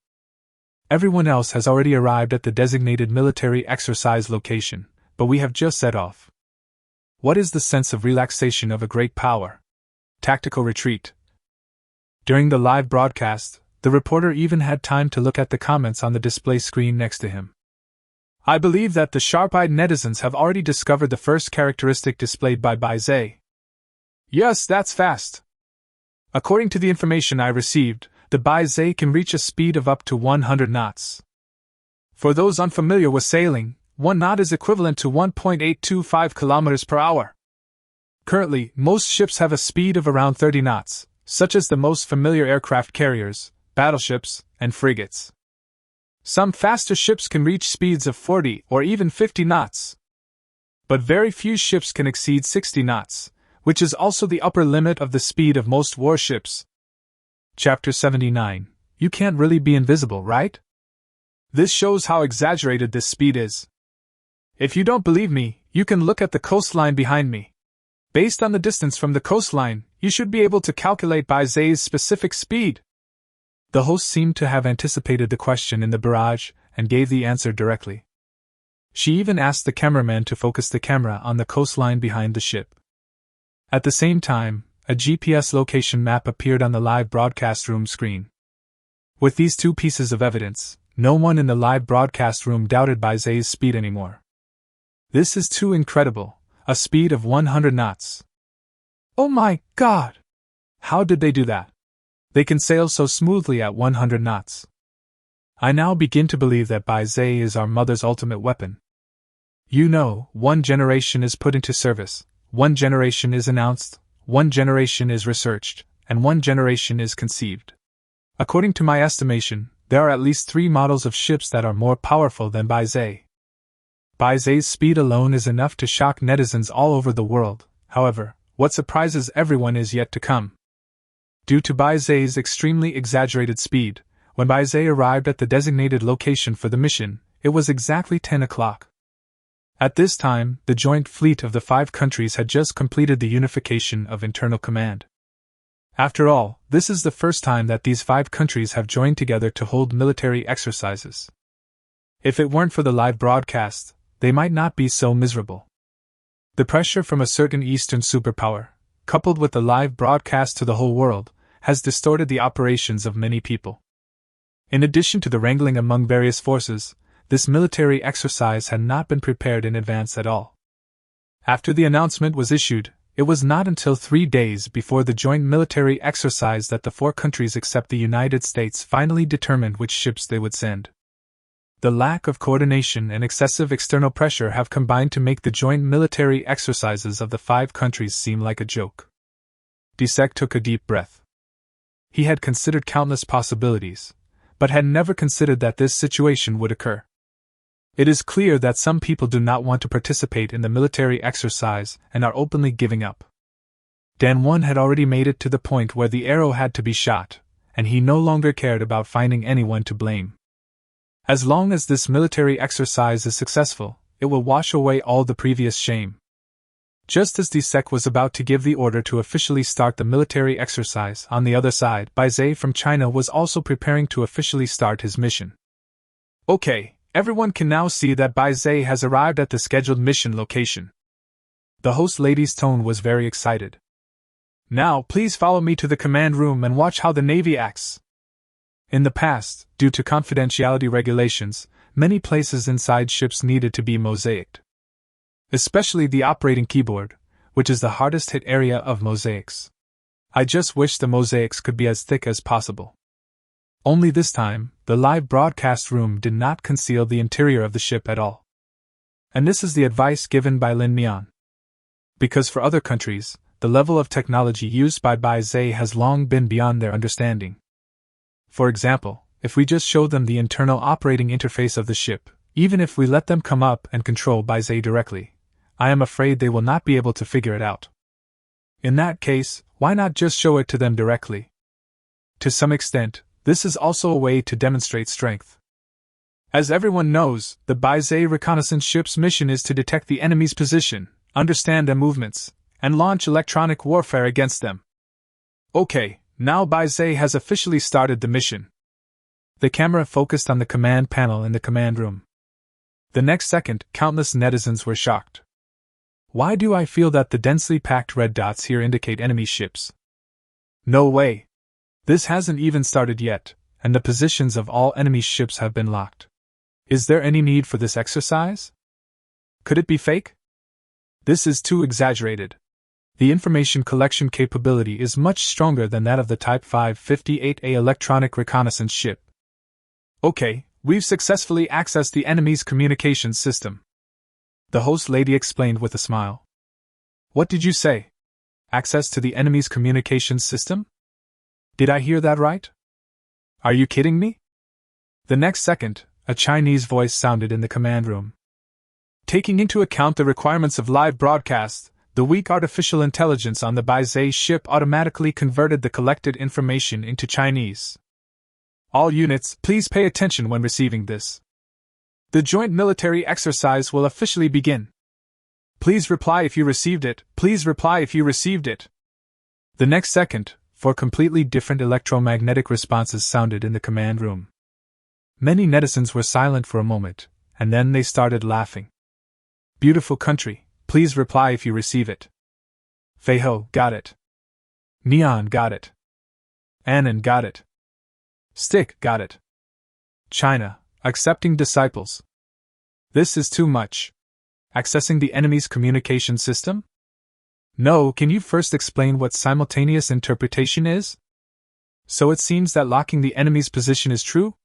Everyone else has already arrived at the designated military exercise location, but we have just set off. What is the sense of relaxation of a great power? Tactical retreat. During the live broadcast, the reporter even had time to look at the comments on the display screen next to him. I believe that the sharp-eyed netizens have already discovered the first characteristic displayed by Baizé. Yes, that's fast. According to the information I received, the Baizé can reach a speed of up to 100 knots. For those unfamiliar with sailing, 1 knot is equivalent to 1.825 kilometers per hour. Currently, most ships have a speed of around 30 knots, such as the most familiar aircraft carriers, battleships, and frigates. Some faster ships can reach speeds of 40 or even 50 knots. But very few ships can exceed 60 knots, which is also the upper limit of the speed of most warships. Chapter 79. You can't really be invisible, right? This shows how exaggerated this speed is. If you don't believe me, you can look at the coastline behind me. Based on the distance from the coastline, you should be able to calculate Baizé's specific speed. The host seemed to have anticipated the question in the barrage and gave the answer directly. She even asked the cameraman to focus the camera on the coastline behind the ship. At the same time, a GPS location map appeared on the live broadcast room screen. With these two pieces of evidence, no one in the live broadcast room doubted Baizé's speed anymore. This is too incredible, a speed of 100 knots. Oh my God! How did they do that? They can sail so smoothly at 100 knots. I now begin to believe that Baizé is our mother's ultimate weapon. You know, 1 generation is put into service, 1 generation is announced, 1 generation is researched, and 1 generation is conceived. According to my estimation, there are at least 3 models of ships that are more powerful than Baizé. Baizé's speed alone is enough to shock netizens all over the world. However, what surprises everyone is yet to come. Due to Baizé's extremely exaggerated speed, when Baizé arrived at the designated location for the mission, it was exactly 10 o'clock. At this time, the joint fleet of the 5 countries had just completed the unification of internal command. After all, this is the first time that these 5 countries have joined together to hold military exercises. If it weren't for the live broadcast, they might not be so miserable. The pressure from a certain Eastern superpower, coupled with the live broadcast to the whole world, has distorted the operations of many people. In addition to the wrangling among various forces, this military exercise had not been prepared in advance at all. After the announcement was issued, it was not until 3 days before the joint military exercise that the 4 countries except the United States finally determined which ships they would send. The lack of coordination and excessive external pressure have combined to make the joint military exercises of the 5 countries seem like a joke. Dissek took a deep breath. He had considered countless possibilities, but had never considered that this situation would occur. It is clear that some people do not want to participate in the military exercise and are openly giving up. Dan 1 had already made it to the point where the arrow had to be shot, and he no longer cared about finding anyone to blame. As long as this military exercise is successful, it will wash away all the previous shame. Just as Dissek was about to give the order to officially start the military exercise, on the other side, Baizé from China was also preparing to officially start his mission. Okay, everyone can now see that Baizé has arrived at the scheduled mission location. The host lady's tone was very excited. Now, please follow me to the command room and watch how the Navy acts. In the past, due to confidentiality regulations, many places inside ships needed to be mosaicked. Especially the operating keyboard, which is the hardest hit area of mosaics. I just wish the mosaics could be as thick as possible. Only this time, the live broadcast room did not conceal the interior of the ship at all. And this is the advice given by Lin Mian. Because for other countries, the level of technology used by Baizé has long been beyond their understanding. For example, if we just show them the internal operating interface of the ship, even if we let them come up and control Baizé directly, I am afraid they will not be able to figure it out. In that case, why not just show it to them directly? To some extent, this is also a way to demonstrate strength. As everyone knows, the Baizé reconnaissance ship's mission is to detect the enemy's position, understand their movements, and launch electronic warfare against them. Okay, now Baizé has officially started the mission. The camera focused on the command panel in the command room. The next second, countless netizens were shocked. Why do I feel that the densely packed red dots here indicate enemy ships? No way! This hasn't even started yet, and the positions of all enemy ships have been locked. Is there any need for this exercise? Could it be fake? This is too exaggerated. The information collection capability is much stronger than that of the Type 558A electronic reconnaissance ship. Okay, we've successfully accessed the enemy's communications system. The host lady explained with a smile. What did you say? Access to the enemy's communications system? Did I hear that right? Are you kidding me? The next second, a Chinese voice sounded in the command room. Taking into account the requirements of live broadcast, the weak artificial intelligence on the Baizé ship automatically converted the collected information into Chinese. All units, please pay attention when receiving this. The joint military exercise will officially begin. Please reply if you received it. Please reply if you received it. The next second, four completely different electromagnetic responses sounded in the command room. Many netizens were silent for a moment, and then they started laughing. Beautiful country, please reply if you receive it. Feiho, got it. Neon, got it. Annan, got it. Stick, got it. China, accepting disciples. This is too much. Accessing the enemy's communication system? No, can you first explain what simultaneous interpretation is? So it seems that locking the enemy's position is true?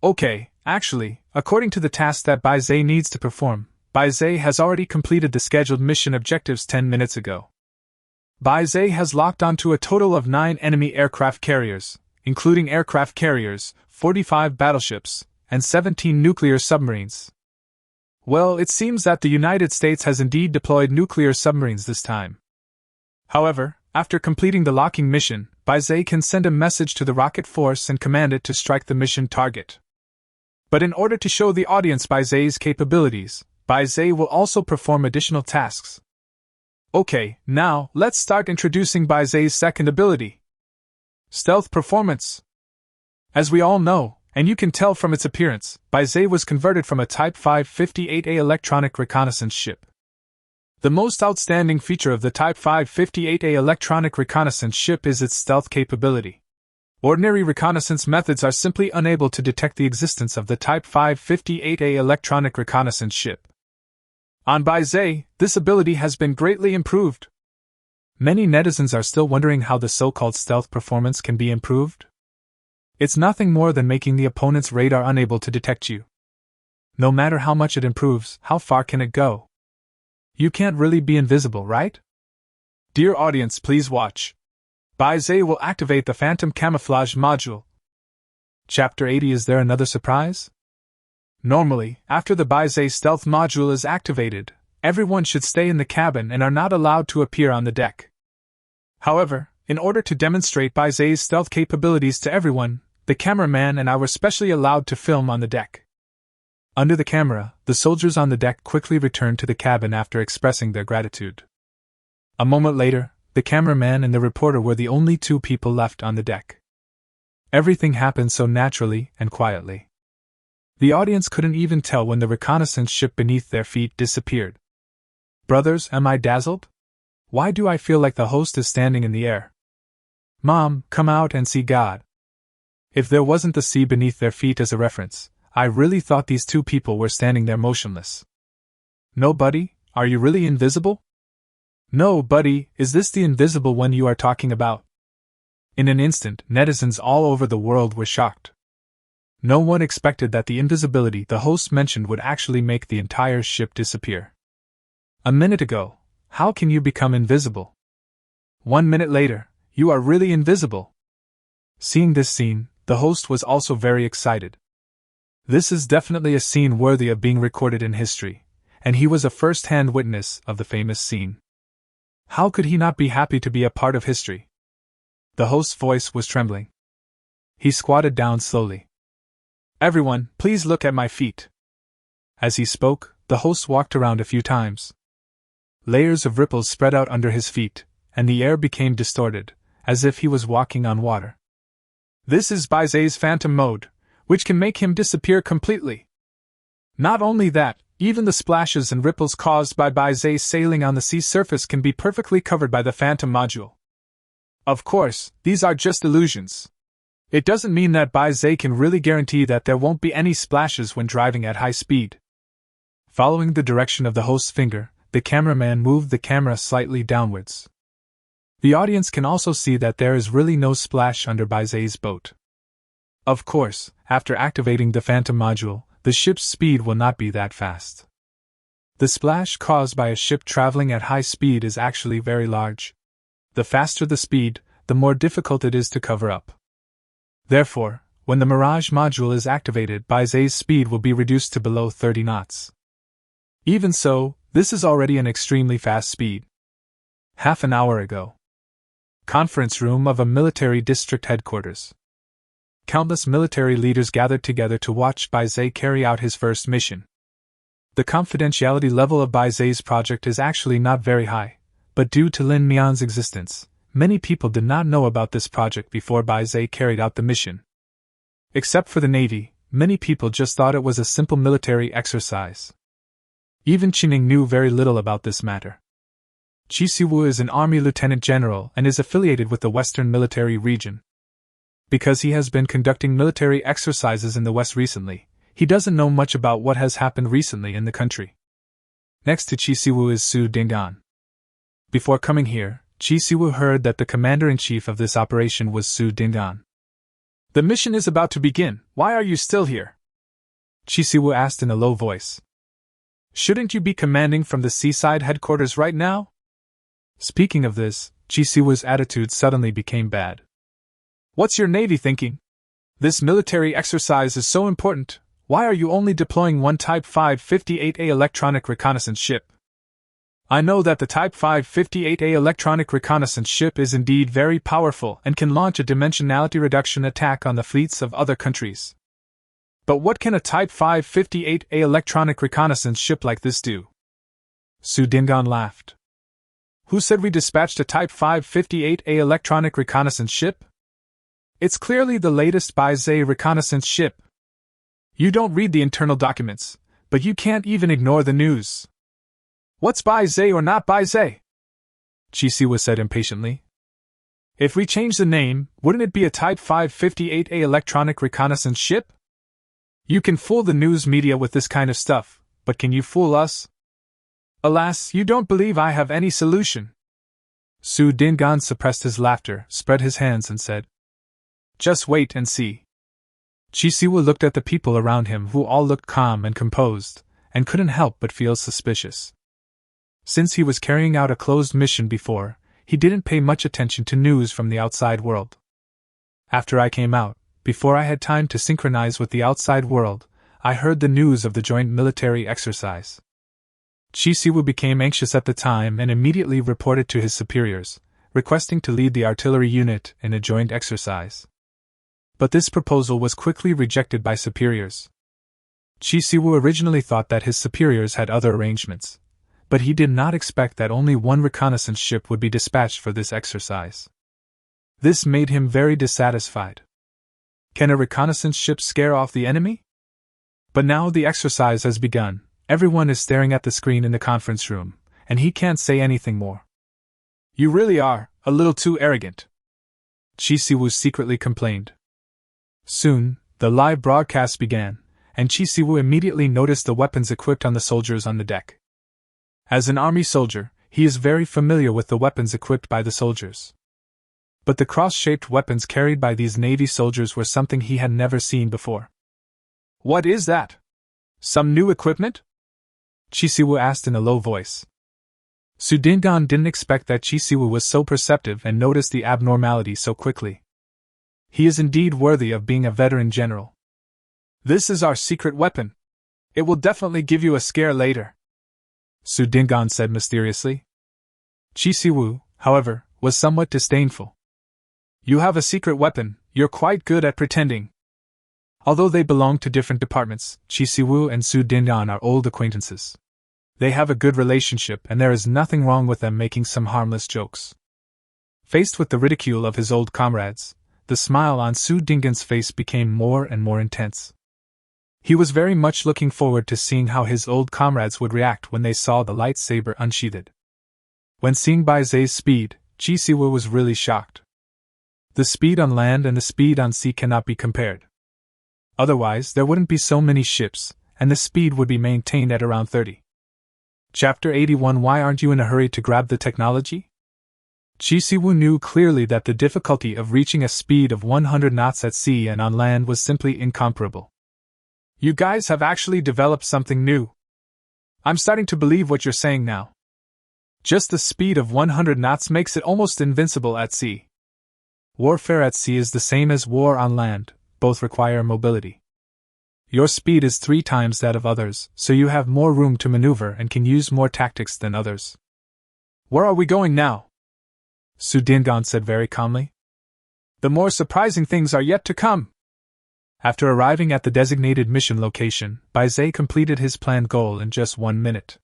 Okay, actually, according to the task that Baizé needs to perform, Baizé has already completed the scheduled mission objectives 10 minutes ago. Baizé has locked onto a total of 9 enemy aircraft carriers, including aircraft carriers, 45 battleships, and 17 nuclear submarines. Well, it seems that the United States has indeed deployed nuclear submarines this time. However, after completing the locking mission, Baizé can send a message to the rocket force and command it to strike the mission target. But in order to show the audience Baizé's capabilities, Baizé will also perform additional tasks. Okay, now, let's start introducing Baizé's second ability. Stealth performance. As we all know, and you can tell from its appearance, Baizé was converted from a Type 558A electronic reconnaissance ship. The most outstanding feature of the Type 558A electronic reconnaissance ship is its stealth capability. Ordinary reconnaissance methods are simply unable to detect the existence of the Type 558A electronic reconnaissance ship. On Baizé, this ability has been greatly improved. Many netizens are still wondering how the so-called stealth performance can be improved. It's nothing more than making the opponent's radar unable to detect you. No matter how much it improves, how far can it go? You can't really be invisible, right? Dear audience, please watch. Baizé will activate the Phantom Camouflage module. Chapter 80. Is there another surprise? Normally, after the Baizé stealth module is activated, everyone should stay in the cabin and are not allowed to appear on the deck. However, in order to demonstrate Baizé's stealth capabilities to everyone, the cameraman and I were specially allowed to film on the deck. Under the camera, the soldiers on the deck quickly returned to the cabin after expressing their gratitude. A moment later, the cameraman and the reporter were the only two people left on the deck. Everything happened so naturally and quietly. The audience couldn't even tell when the reconnaissance ship beneath their feet disappeared. Brothers, am I dazzled? Why do I feel like the host is standing in the air? Mom, come out and see God. If there wasn't the sea beneath their feet as a reference, I really thought these two people were standing there motionless. No, buddy, are you really invisible? No, buddy, is this the invisible one you are talking about? In an instant, netizens all over the world were shocked. No one expected that the invisibility the host mentioned would actually make the entire ship disappear. A minute ago, how can you become invisible? 1 minute later, you are really invisible. Seeing this scene, the host was also very excited. This is definitely a scene worthy of being recorded in history, and he was a first-hand witness of the famous scene. How could he not be happy to be a part of history? The host's voice was trembling. He squatted down slowly. Everyone, please look at my feet. As he spoke, the host walked around a few times. Layers of ripples spread out under his feet, and the air became distorted, as if he was walking on water. This is Baize's phantom mode, which can make him disappear completely. Not only that, even the splashes and ripples caused by Baize sailing on the sea surface can be perfectly covered by the phantom module. Of course, these are just illusions. It doesn't mean that Baize can really guarantee that there won't be any splashes when driving at high speed. Following the direction of the host's finger, the cameraman moved the camera slightly downwards. The audience can also see that there is really no splash under Baize's boat. Of course, after activating the phantom module, the ship's speed will not be that fast. The splash caused by a ship traveling at high speed is actually very large. The faster the speed, the more difficult it is to cover up. Therefore, when the Mirage module is activated, Baize's speed will be reduced to below 30 knots. Even so, this is already an extremely fast speed. Half an hour ago. Conference room of a military district headquarters. Countless military leaders gathered together to watch Baize carry out his first mission. The confidentiality level of Baize's project is actually not very high, but due to Lin Mian's existence, many people did not know about this project before Baize carried out the mission. Except for the Navy, many people just thought it was a simple military exercise. Even Qining knew very little about this matter. Qi Siwu is an army lieutenant general and is affiliated with the Western Military Region. Because he has been conducting military exercises in the West recently, he doesn't know much about what has happened recently in the country. Next to Qi Siwu is Su Dingdan. Before coming here, Qi Siwu heard that the commander-in-chief of this operation was Su Dingdan. The mission is about to begin, why are you still here? Qi Siwu asked in a low voice. Shouldn't you be commanding from the seaside headquarters right now? Speaking of this, Qi Siwu's attitude suddenly became bad. What's your navy thinking? This military exercise is so important, why are you only deploying one Type 558A electronic reconnaissance ship? I know that the Type 558A electronic reconnaissance ship is indeed very powerful and can launch a dimensionality reduction attack on the fleets of other countries. But what can a Type 558A electronic reconnaissance ship like this do? Su Dingdan laughed. Who said we dispatched a Type 558A electronic reconnaissance ship? It's clearly the latest Baize reconnaissance ship. You don't read the internal documents, but you can't even ignore the news. What's Baize or not Baize? Qi Siwu said impatiently. If we change the name, wouldn't it be a Type 558A electronic reconnaissance ship? You can fool the news media with this kind of stuff, but can you fool us? Alas, you don't believe I have any solution. Su Dingdan suppressed his laughter, spread his hands and said, Just wait and see. Qi Siwu looked at the people around him who all looked calm and composed, and couldn't help but feel suspicious. Since he was carrying out a closed mission before, he didn't pay much attention to news from the outside world. After I came out, before I had time to synchronize with the outside world, I heard the news of the joint military exercise. Qi Siwu became anxious at the time and immediately reported to his superiors, requesting to lead the artillery unit in a joint exercise. But this proposal was quickly rejected by superiors. Qi Siwu originally thought that his superiors had other arrangements, but he did not expect that only one reconnaissance ship would be dispatched for this exercise. This made him very dissatisfied. Can a reconnaissance ship scare off the enemy? But now the exercise has begun, everyone is staring at the screen in the conference room, and he can't say anything more. You really are a little too arrogant, Qi Siwu secretly complained. Soon, the live broadcast began, and Qi Siwu immediately noticed the weapons equipped on the soldiers on the deck. As an army soldier, he is very familiar with the weapons equipped by the soldiers. But the cross-shaped weapons carried by these Navy soldiers were something he had never seen before. What is that? Some new equipment? Qi Siwu asked in a low voice. Su Dingdan didn't expect that Qi Siwu was so perceptive and noticed the abnormality so quickly. He is indeed worthy of being a veteran general. This is our secret weapon. It will definitely give you a scare later, Su Dingdan said mysteriously. Qi Siwu, however, was somewhat disdainful. You have a secret weapon, you're quite good at pretending. Although they belong to different departments, Qi Siwu and Su Dingdan are old acquaintances. They have a good relationship and there is nothing wrong with them making some harmless jokes. Faced with the ridicule of his old comrades, the smile on Su Dingan's face became more and more intense. He was very much looking forward to seeing how his old comrades would react when they saw the lightsaber unsheathed. When seeing Bai Zai's speed, Chi Siwu was really shocked. The speed on land and the speed on sea cannot be compared. Otherwise, there wouldn't be so many ships, and the speed would be maintained at around 30. Chapter 81. Why aren't you in a hurry to grab the technology? Chi Siwu knew clearly that the difficulty of reaching a speed of 100 knots at sea and on land was simply incomparable. You guys have actually developed something new. I'm starting to believe what you're saying now. Just the speed of 100 knots makes it almost invincible at sea. Warfare at sea is the same as war on land, both require mobility. Your speed is 3 times that of others, so you have more room to maneuver and can use more tactics than others. Where are we going now? Su Dingan said very calmly. The more surprising things are yet to come. After arriving at the designated mission location, Bai Zai completed his planned goal in just 1 minute.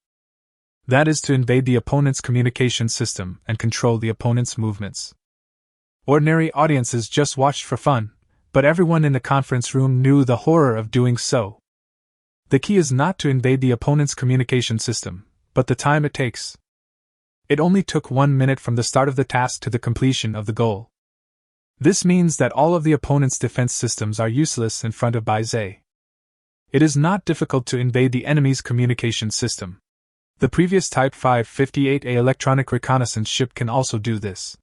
That is to invade the opponent's communication system and control the opponent's movements. Ordinary audiences just watched for fun, but everyone in the conference room knew the horror of doing so. The key is not to invade the opponent's communication system, but the time it takes. It only took 1 minute from the start of the task to the completion of the goal. This means that all of the opponent's defense systems are useless in front of Bai Zai. It is not difficult to invade the enemy's communication system. The previous Type 558A electronic reconnaissance ship can also do this.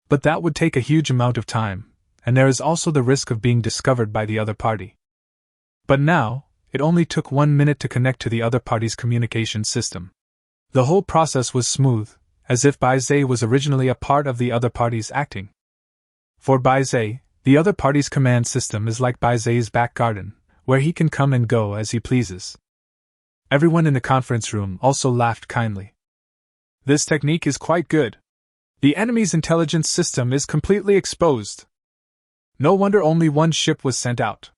But that would take a huge amount of time, and there is also the risk of being discovered by the other party. But now, it only took 1 minute to connect to the other party's communication system. The whole process was smooth, as if Bai Zai was originally a part of the other party's acting. For Bai Zai, the other party's command system is like Bai Zai's back garden, where he can come and go as he pleases. Everyone in the conference room also laughed kindly. This technique is quite good. The enemy's intelligence system is completely exposed. No wonder only 1 ship was sent out.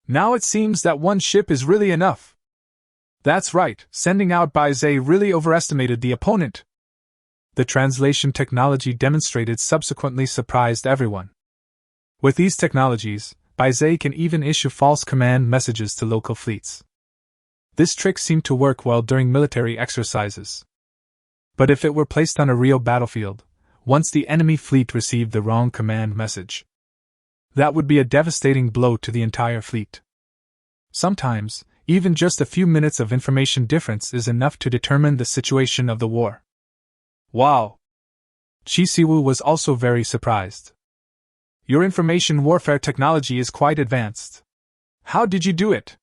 Now it seems that 1 ship is really enough. That's right, sending out Bai Zai really overestimated the opponent. The translation technology demonstrated subsequently surprised everyone. With these technologies, Bai Zai can even issue false command messages to local fleets. This trick seemed to work well during military exercises. But if it were placed on a real battlefield, once the enemy fleet received the wrong command message, that would be a devastating blow to the entire fleet. Sometimes, even just a few minutes of information difference is enough to determine the situation of the war. Wow! Chi Siwu was also very surprised. Your information warfare technology is quite advanced. How did you do it?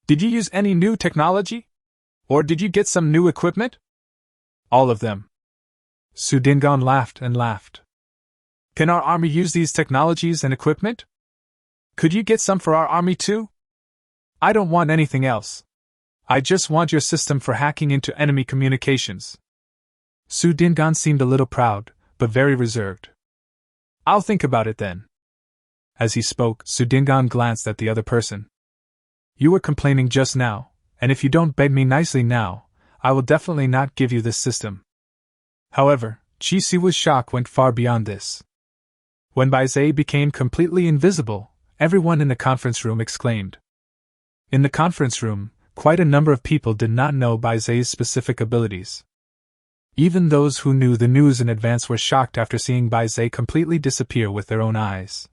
Did you use any new technology? Or did you get some new equipment? All of them. Su Dingan laughed and laughed. Can our army use these technologies and equipment? Could you get some for our army too? I don't want anything else. I just want your system for hacking into enemy communications. Su Dingan seemed a little proud, but very reserved. I'll think about it then. As he spoke, Su Dingan glanced at the other person. You were complaining just now, and if you don't beg me nicely now, I will definitely not give you this system. However, Chi Siwu's shock went far beyond this. When Bai Zai became completely invisible, everyone in the conference room exclaimed. In the conference room, quite a number of people did not know Bai Zai's specific abilities. Even those who knew the news in advance were shocked after seeing Bai Zai completely disappear with their own eyes.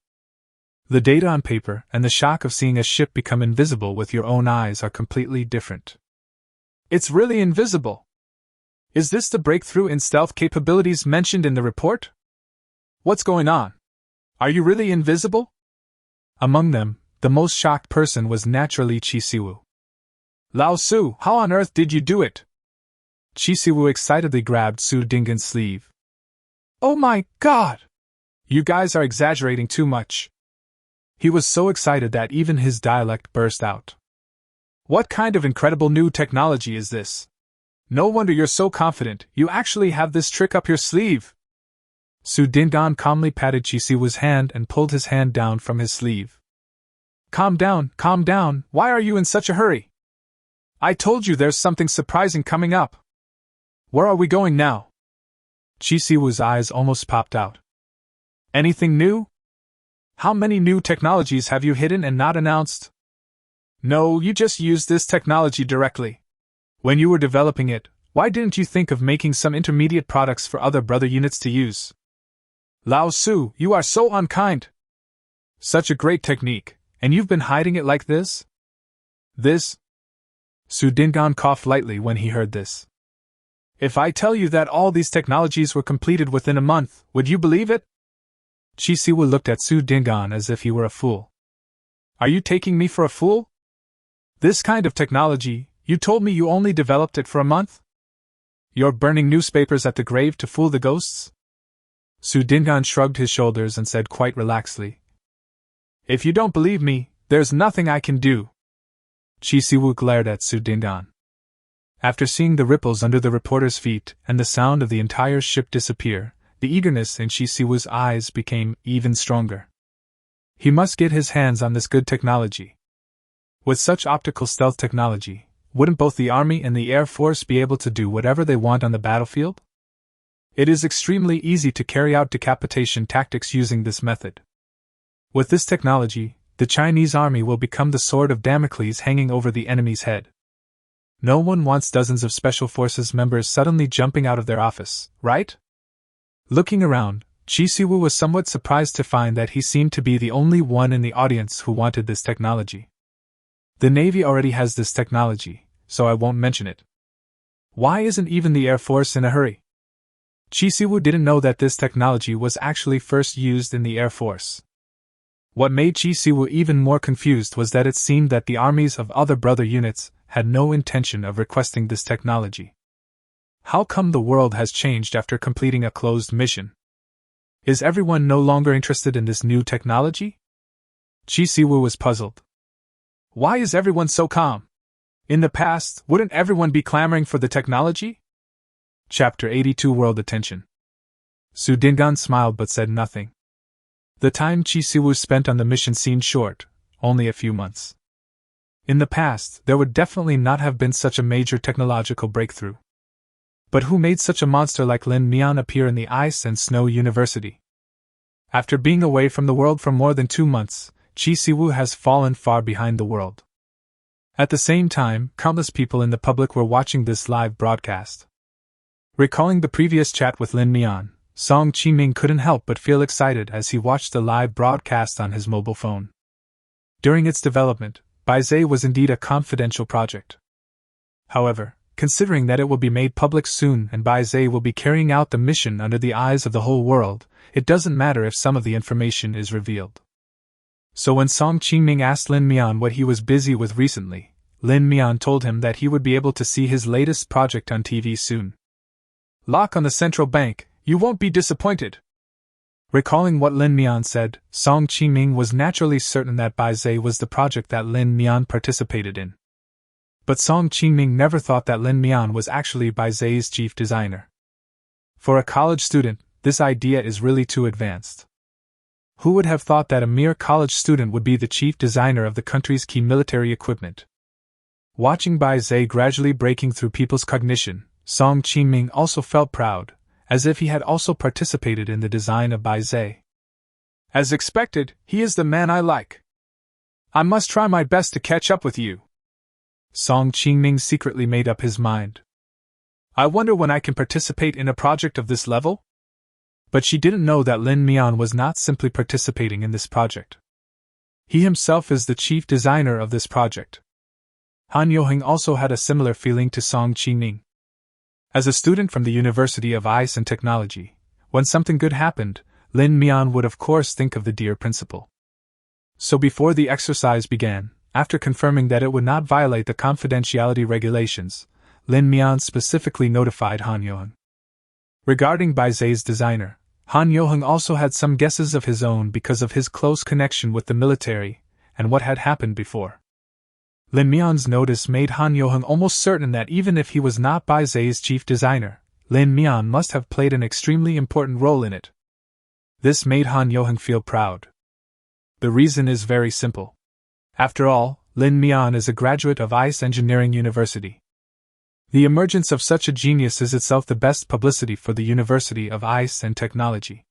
The data on paper and the shock of seeing a ship become invisible with your own eyes are completely different. It's really invisible. Is this the breakthrough in stealth capabilities mentioned in the report? What's going on? Are you really invisible? Among them, the most shocked person was naturally Chi Siwu. Lao Su, how on earth did you do it? Chi Siwu excitedly grabbed Su Dingan's sleeve. Oh my god! You guys are exaggerating too much. He was so excited that even his dialect burst out. What kind of incredible new technology is this? No wonder you're so confident, you actually have this trick up your sleeve. Su Dingan calmly patted Chi Siwu's hand and pulled his hand down from his sleeve. Calm down, why are you in such a hurry? I told you there's something surprising coming up. Where are we going now? Chi Siwoo's eyes almost popped out. Anything new? How many new technologies have you hidden and not announced? No, you just used this technology directly. When you were developing it, why didn't you think of making some intermediate products for other brother units to use? Lao Su, you are so unkind. Such a great technique, and you've been hiding it like this? This? Su Dingan coughed lightly when he heard this. If I tell you that all these technologies were completed within a month, would you believe it? Chi Siwoo looked at Su Dingan as if he were a fool. Are you taking me for a fool? This kind of technology, you told me you only developed it for a month? You're burning newspapers at the grave to fool the ghosts? Su Dingan shrugged his shoulders and said quite relaxedly. If you don't believe me, there's nothing I can do. Chi Siwoo glared at Su Dingan. After seeing the ripples under the reporter's feet and the sound of the entire ship disappear, the eagerness in Chi Siwoo's eyes became even stronger. He must get his hands on this good technology. With such optical stealth technology, wouldn't both the Army and the Air Force be able to do whatever they want on the battlefield? It is extremely easy to carry out decapitation tactics using this method. With this technology, the Chinese army will become the sword of Damocles hanging over the enemy's head. No one wants dozens of Special Forces members suddenly jumping out of their office, right? Looking around, Chi Siwoo was somewhat surprised to find that he seemed to be the only one in the audience who wanted this technology. The Navy already has this technology, so I won't mention it. Why isn't even the Air Force in a hurry? Chi Siwoo didn't know that this technology was actually first used in the Air Force. What made Chi Siwoo even more confused was that it seemed that the armies of other brother units had no intention of requesting this technology. How come the world has changed after completing a closed mission? Is everyone no longer interested in this new technology? Chi Siwoo was puzzled. Why is everyone so calm? In the past, wouldn't everyone be clamoring for the technology? Chapter 82 World Attention. Su Dingan smiled but said nothing. The time Chi Siwoo spent on the mission seemed short, only a few months. In the past, there would definitely not have been such a major technological breakthrough. But who made such a monster like Lin Mian appear in the Ice and Snow University? After being away from the world for more than 2 months, Chi Siwoo has fallen far behind the world. At the same time, countless people in the public were watching this live broadcast. Recalling the previous chat with Lin Mian, Song Qiming couldn't help but feel excited as he watched the live broadcast on his mobile phone. During its development, Baizé was indeed a confidential project. However, considering that it will be made public soon and Baizé will be carrying out the mission under the eyes of the whole world, it doesn't matter if some of the information is revealed. So when Song Qiming asked Lin Mian what he was busy with recently, Lin Mian told him that he would be able to see his latest project on TV soon. Lock on the central bank, you won't be disappointed. Recalling what Lin Mian said, Song Qiming was naturally certain that Baizé was the project that Lin Mian participated in. But Song Qiming never thought that Lin Mian was actually Baizé's chief designer. For a college student, this idea is really too advanced. Who would have thought that a mere college student would be the chief designer of the country's key military equipment? Watching Baizé gradually breaking through people's cognition, Song Qiming also felt proud, as if he had also participated in the design of Baizé. As expected, he is the man I like. I must try my best to catch up with you. Song Qiming secretly made up his mind. I wonder when I can participate in a project of this level? But she didn't know that Lin Mian was not simply participating in this project. He himself is the chief designer of this project. Han Yoheng also had a similar feeling to Song Qiming. As a student from the University of Ice and Technology, when something good happened, Lin Mian would of course think of the dear principal. So before the exercise began, after confirming that it would not violate the confidentiality regulations, Lin Mian specifically notified Han Yoheng. Regarding Baizé's designer, Han Yoheng also had some guesses of his own because of his close connection with the military and what had happened before. Lin Mian's notice made Han Yoheng almost certain that even if he was not Baizé's chief designer, Lin Mian must have played an extremely important role in it. This made Han Yoheng feel proud. The reason is very simple. After all, Lin Mian is a graduate of Ice Engineering University. The emergence of such a genius is itself the best publicity for the University of Ice and Technology.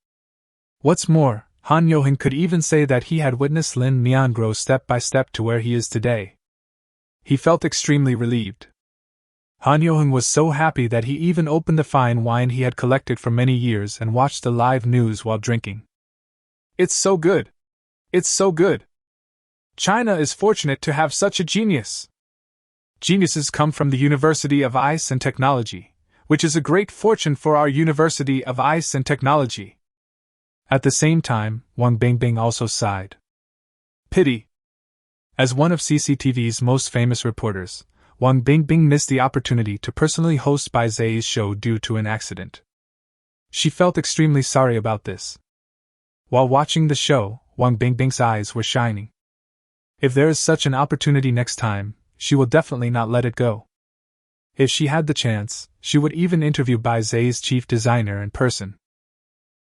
What's more, Han Yohan could even say that he had witnessed Lin Mian grow step by step to where he is today. He felt extremely relieved. Han Yohan was so happy that he even opened the fine wine he had collected for many years and watched the live news while drinking. It's so good! It's so good! China is fortunate to have such a genius! Geniuses come from the University of Ice and Technology, which is a great fortune for our University of Ice and Technology. At the same time, Wang Bingbing also sighed. Pity. As one of CCTV's most famous reporters, Wang Bingbing missed the opportunity to personally host Bai Zai's show due to an accident. She felt extremely sorry about this. While watching the show, Wang Bingbing's eyes were shining. If there is such an opportunity next time, she will definitely not let it go. If she had the chance, she would even interview Bai Zai's chief designer in person.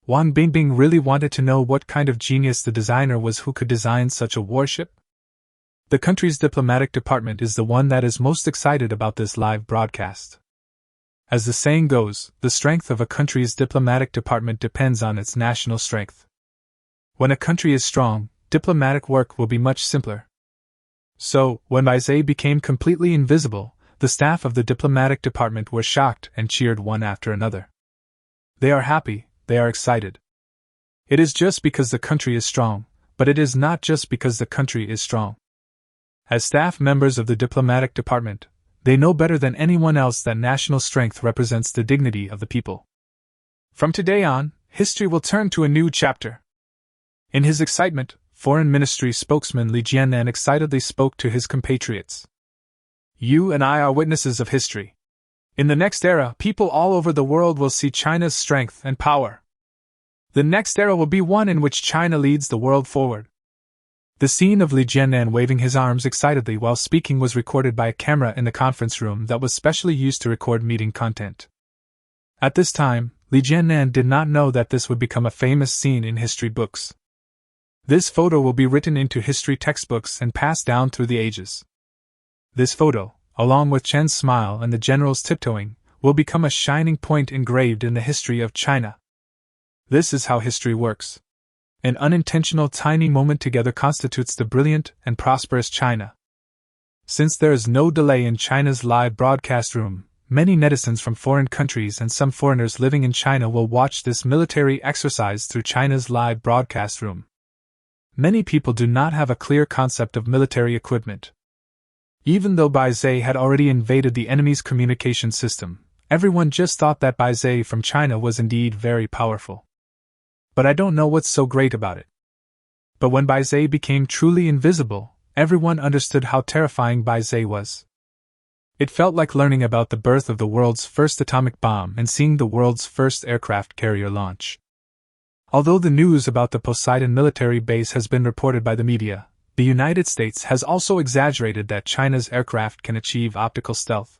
Wang Bingbing really wanted to know what kind of genius the designer was who could design such a warship. The country's diplomatic department is the one that is most excited about this live broadcast. As the saying goes, the strength of a country's diplomatic department depends on its national strength. When a country is strong, diplomatic work will be much simpler. So, when Bai Zai became completely invisible, the staff of the diplomatic department were shocked and cheered one after another. They are happy, they are excited. It is just because the country is strong, but it is not just because the country is strong. As staff members of the diplomatic department, they know better than anyone else that national strength represents the dignity of the people. From today on, history will turn to a new chapter. In his excitement, Foreign Ministry spokesman Li Jiannan excitedly spoke to his compatriots. You and I are witnesses of history. In the next era, people all over the world will see China's strength and power. The next era will be one in which China leads the world forward. The scene of Li Jiannan waving his arms excitedly while speaking was recorded by a camera in the conference room that was specially used to record meeting content. At this time, Li Jiannan did not know that this would become a famous scene in history books. This photo will be written into history textbooks and passed down through the ages. This photo, along with Chen's smile and the general's tiptoeing, will become a shining point engraved in the history of China. This is how history works. An unintentional tiny moment together constitutes the brilliant and prosperous China. Since there is no delay in China's live broadcast room, many netizens from foreign countries and some foreigners living in China will watch this military exercise through China's live broadcast room. Many people do not have a clear concept of military equipment. Even though Bai Zai had already invaded the enemy's communication system, everyone just thought that Bai Zai from China was indeed very powerful. But I don't know what's so great about it. But when Bai Zai became truly invisible, everyone understood how terrifying Bai Zai was. It felt like learning about the birth of the world's first atomic bomb and seeing the world's first aircraft carrier launch. Although the news about the Poseidon military base has been reported by the media, the United States has also exaggerated that China's aircraft can achieve optical stealth.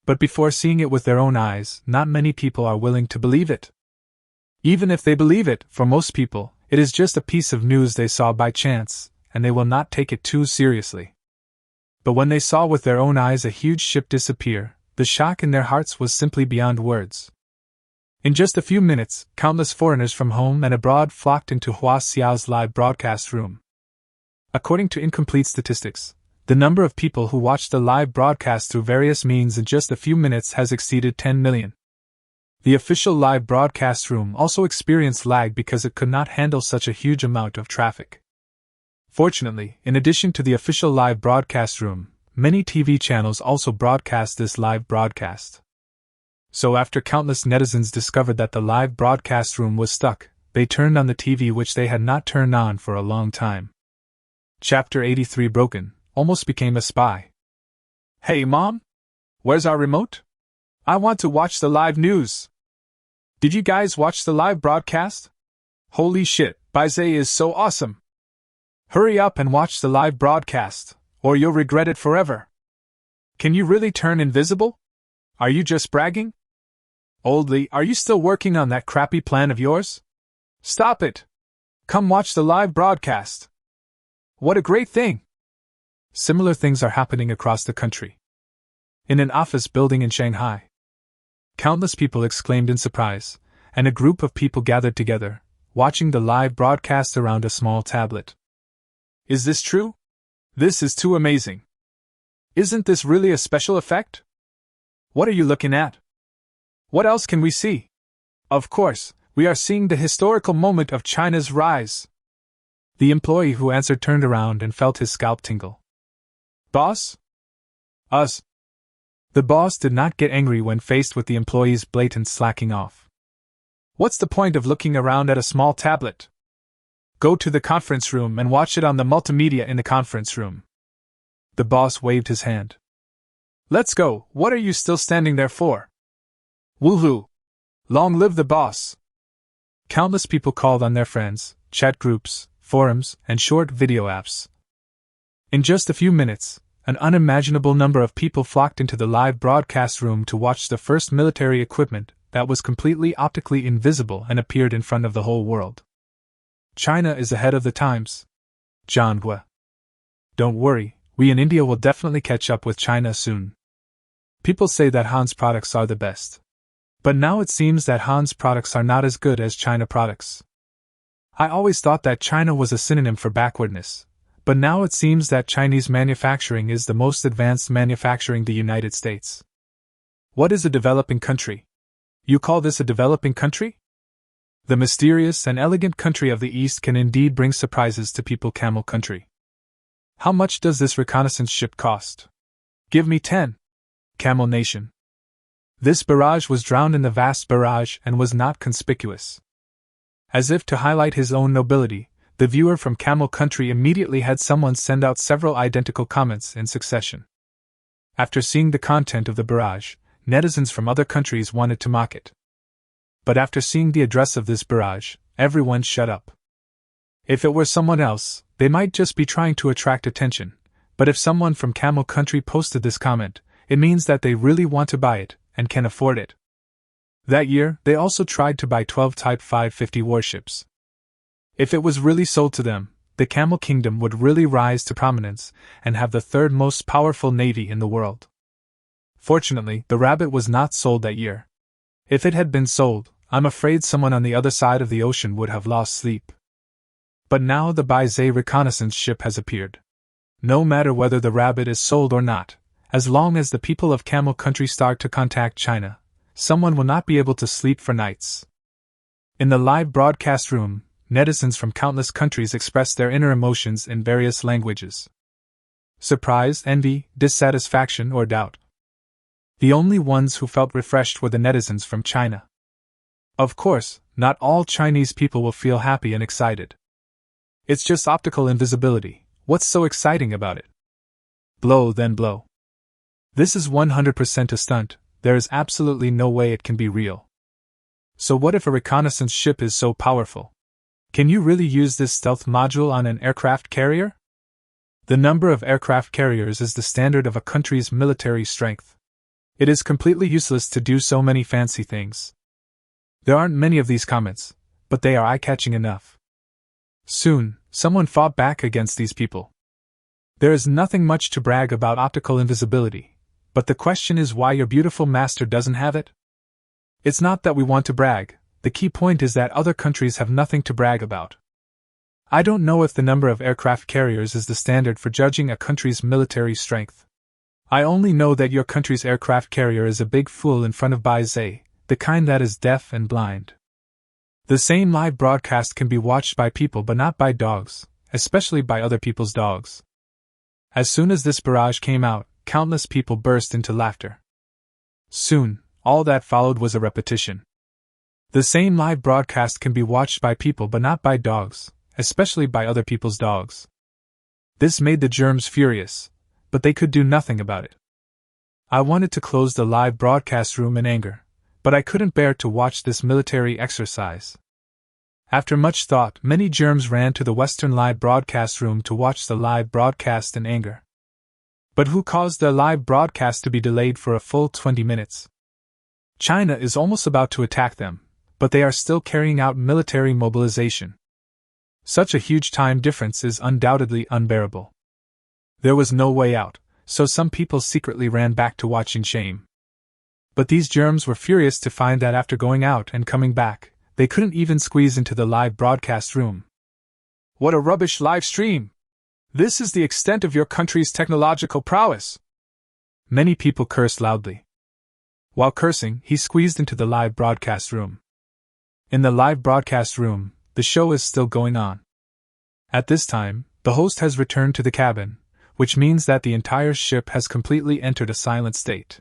But before seeing it with their own eyes, not many people are willing to believe it. Even if they believe it, for most people, it is just a piece of news they saw by chance, and they will not take it too seriously. But when they saw with their own eyes a huge ship disappear, the shock in their hearts was simply beyond words. In just a few minutes, countless foreigners from home and abroad flocked into Hua Xiao's live broadcast room. According to incomplete statistics, the number of people who watched the live broadcast through various means in just a few minutes has exceeded 10 million. The official live broadcast room also experienced lag because it could not handle such a huge amount of traffic. Fortunately, in addition to the official live broadcast room, many TV channels also broadcast this live broadcast. So after countless netizens discovered that the live broadcast room was stuck, they turned on the TV which they had not turned on for a long time. Chapter 83 Broken, almost became a spy. Hey Mom? Where's our remote? I want to watch the live news. Did you guys watch the live broadcast? Holy shit, Bai Zai is so awesome. Hurry up and watch the live broadcast, or you'll regret it forever. Can you really turn invisible? Are you just bragging? Old Li, are you still working on that crappy plan of yours? Stop it! Come watch the live broadcast. What a great thing! Similar things are happening across the country. In an office building in Shanghai. Countless people exclaimed in surprise, and a group of people gathered together, watching the live broadcast around a small tablet. Is this true? This is too amazing. Isn't this really a special effect? What are you looking at? What else can we see? Of course, we are seeing the historical moment of China's rise. The employee who answered turned around and felt his scalp tingle. Boss? Us. The boss did not get angry when faced with the employee's blatant slacking off. What's the point of looking around at a small tablet? Go to the conference room and watch it on the multimedia in the conference room. The boss waved his hand. Let's go, what are you still standing there for? Woohoo! Long live the boss! Countless people called on their friends, chat groups, forums, and short video apps. In just a few minutes, an unimaginable number of people flocked into the live broadcast room to watch the first military equipment that was completely optically invisible and appeared in front of the whole world. China is ahead of the times. John Hua. Don't worry, we in India will definitely catch up with China soon. People say that Han's products are the best. But now it seems that Han's products are not as good as China products. I always thought that China was a synonym for backwardness, but now it seems that Chinese manufacturing is the most advanced manufacturing in the United States. What is a developing country? You call this a developing country? The mysterious and elegant country of the East can indeed bring surprises to people. Camel country. How much does this reconnaissance ship cost? Give me 10. Camel nation. This barrage was drowned in the vast barrage and was not conspicuous. As if to highlight his own nobility, the viewer from Camel Country immediately had someone send out several identical comments in succession. After seeing the content of the barrage, netizens from other countries wanted to mock it. But after seeing the address of this barrage, everyone shut up. If it were someone else, they might just be trying to attract attention, but if someone from Camel Country posted this comment, it means that they really want to buy it and can afford it. That year, they also tried to buy 12 Type 550 warships. If it was really sold to them, the Camel Kingdom would really rise to prominence and have the third most powerful navy in the world. Fortunately, the rabbit was not sold that year. If it had been sold, I'm afraid someone on the other side of the ocean would have lost sleep. But now the Baizé reconnaissance ship has appeared. No matter whether the rabbit is sold or not, as long as the people of Camel Country start to contact China, someone will not be able to sleep for nights. In the live broadcast room, netizens from countless countries expressed their inner emotions in various languages. Surprise, envy, dissatisfaction, or doubt. The only ones who felt refreshed were the netizens from China. Of course, not all Chinese people will feel happy and excited. It's just optical invisibility. What's so exciting about it? Blow then blow. This is 100% a stunt. There is absolutely no way it can be real. So what if a reconnaissance ship is so powerful? Can you really use this stealth module on an aircraft carrier? The number of aircraft carriers is the standard of a country's military strength. It is completely useless to do so many fancy things. There aren't many of these comments, but they are eye-catching enough. Soon, someone fought back against these people. There is nothing much to brag about optical invisibility, but the question is why your beautiful master doesn't have it? It's not that we want to brag, the key point is that other countries have nothing to brag about. I don't know if the number of aircraft carriers is the standard for judging a country's military strength. I only know that your country's aircraft carrier is a big fool in front of Baizé, the kind that is deaf and blind. The same live broadcast can be watched by people but not by dogs, especially by other people's dogs. As soon as this barrage came out, countless people burst into laughter. Soon, all that followed was a repetition. The same live broadcast can be watched by people but not by dogs, especially by other people's dogs. This made the germs furious, but they could do nothing about it. I wanted to close the live broadcast room in anger, but I couldn't bear to watch this military exercise. After much thought, many germs ran to the Western live broadcast room to watch the live broadcast in anger. But who caused the live broadcast to be delayed for a full 20 minutes? China is almost about to attack them, but they are still carrying out military mobilization. Such a huge time difference is undoubtedly unbearable. There was no way out, so some people secretly ran back to watching shame. But these germs were furious to find that after going out and coming back, they couldn't even squeeze into the live broadcast room. What a rubbish live stream! This is the extent of your country's technological prowess! Many people cursed loudly. While cursing, he squeezed into the live broadcast room. In the live broadcast room, the show is still going on. At this time, the host has returned to the cabin, which means that the entire ship has completely entered a silent state.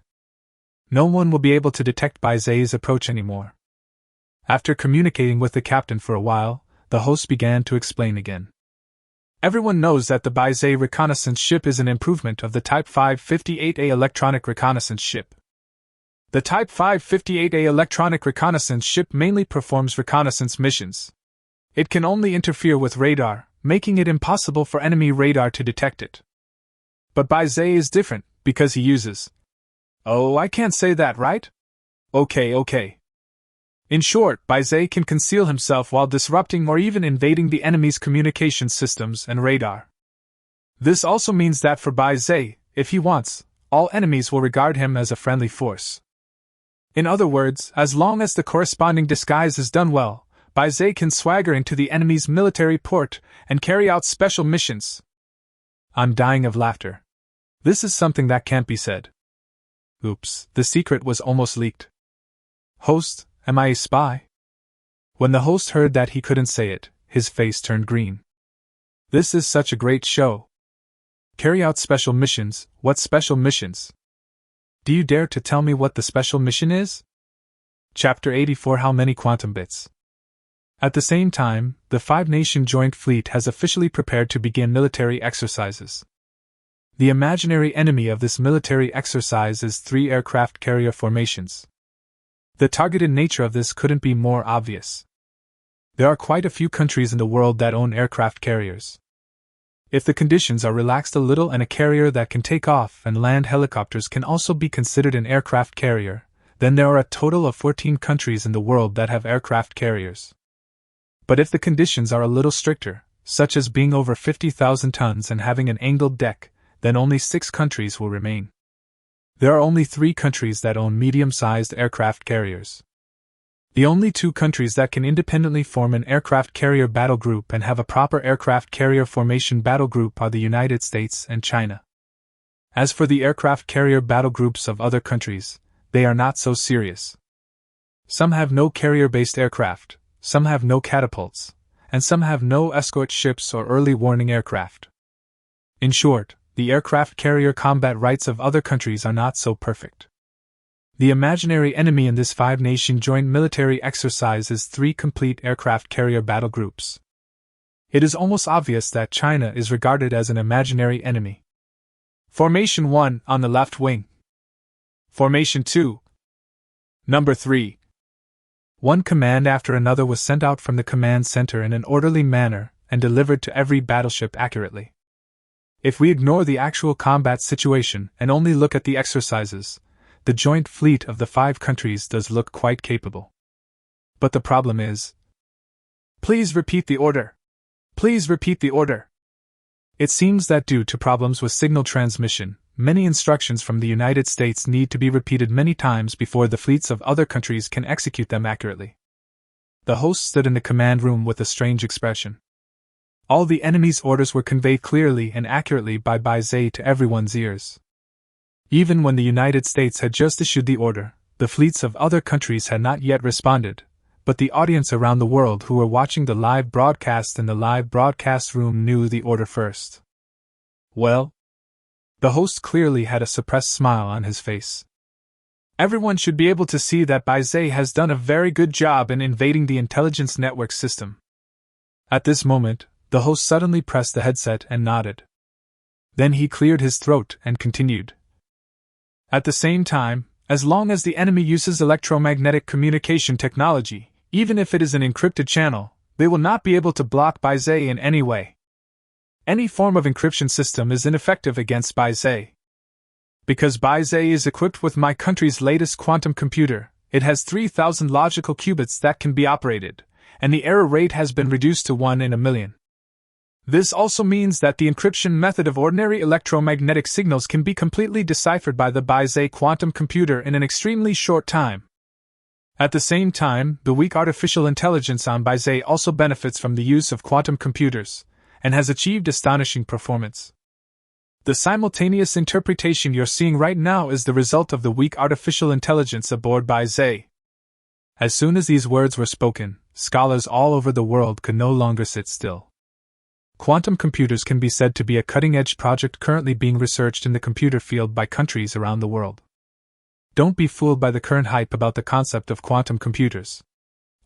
No one will be able to detect Baize's approach anymore. After communicating with the captain for a while, the host began to explain again. Everyone knows that the Baize reconnaissance ship is an improvement of the Type 558A electronic reconnaissance ship. The Type 558A electronic reconnaissance ship mainly performs reconnaissance missions. It can only interfere with radar, making it impossible for enemy radar to detect it. But Baize is different, because he uses... Oh, I can't say that, right? Okay. In short, Baize can conceal himself while disrupting or even invading the enemy's communication systems and radar. This also means that for Baize, if he wants, all enemies will regard him as a friendly force. In other words, as long as the corresponding disguise is done well, Baize can swagger into the enemy's military port and carry out special missions. I'm dying of laughter. This is something that can't be said. Oops, the secret was almost leaked. Host, am I a spy? When the host heard that he couldn't say it, his face turned green. This is such a great show. Carry out special missions. What special missions? Do you dare to tell me what the special mission is? Chapter 84 How many quantum bits? At the same time, the five-nation joint fleet has officially prepared to begin military exercises. The imaginary enemy of this military exercise is 3 aircraft carrier formations. The targeted nature of this couldn't be more obvious. There are quite a few countries in the world that own aircraft carriers. If the conditions are relaxed a little and a carrier that can take off and land helicopters can also be considered an aircraft carrier, then there are a total of 14 countries in the world that have aircraft carriers. But if the conditions are a little stricter, such as being over 50,000 tons and having an angled deck, then only 6 countries will remain. There are only 3 countries that own medium-sized aircraft carriers. The only 2 countries that can independently form an aircraft carrier battle group and have a proper aircraft carrier formation battle group are the United States and China. As for the aircraft carrier battle groups of other countries, they are not so serious. Some have no carrier-based aircraft, some have no catapults, and some have no escort ships or early warning aircraft. In short, the aircraft carrier combat rights of other countries are not so perfect. The imaginary enemy in this 5-nation joint military exercise is 3 complete aircraft carrier battle groups. It is almost obvious that China is regarded as an imaginary enemy. Formation 1 on the left wing. Formation 2. Number 3. One command after another was sent out from the command center in an orderly manner and delivered to every battleship accurately. If we ignore the actual combat situation and only look at the exercises, the joint fleet of the 5 countries does look quite capable. But the problem is... Please repeat the order. Please repeat the order. It seems that due to problems with signal transmission, many instructions from the United States need to be repeated many times before the fleets of other countries can execute them accurately. The host stood in the command room with a strange expression. All the enemy's orders were conveyed clearly and accurately by Baize to everyone's ears. Even when the United States had just issued the order, the fleets of other countries had not yet responded, but the audience around the world who were watching the live broadcast in the live broadcast room knew the order first. Well? The host clearly had a suppressed smile on his face. Everyone should be able to see that Baize has done a very good job in invading the intelligence network system. At this moment, the host suddenly pressed the headset and nodded. Then he cleared his throat and continued. At the same time, as long as the enemy uses electromagnetic communication technology, even if it is an encrypted channel, they will not be able to block Baize in any way. Any form of encryption system is ineffective against Baize. Because Baize is equipped with my country's latest quantum computer, it has 3,000 logical qubits that can be operated, and the error rate has been reduced to 1 in a million. This also means that the encryption method of ordinary electromagnetic signals can be completely deciphered by the Baizé quantum computer in an extremely short time. At the same time, the weak artificial intelligence on Baizé also benefits from the use of quantum computers, and has achieved astonishing performance. The simultaneous interpretation you're seeing right now is the result of the weak artificial intelligence aboard Baizé. As soon as these words were spoken, scholars all over the world could no longer sit still. Quantum computers can be said to be a cutting-edge project currently being researched in the computer field by countries around the world. Don't be fooled by the current hype about the concept of quantum computers.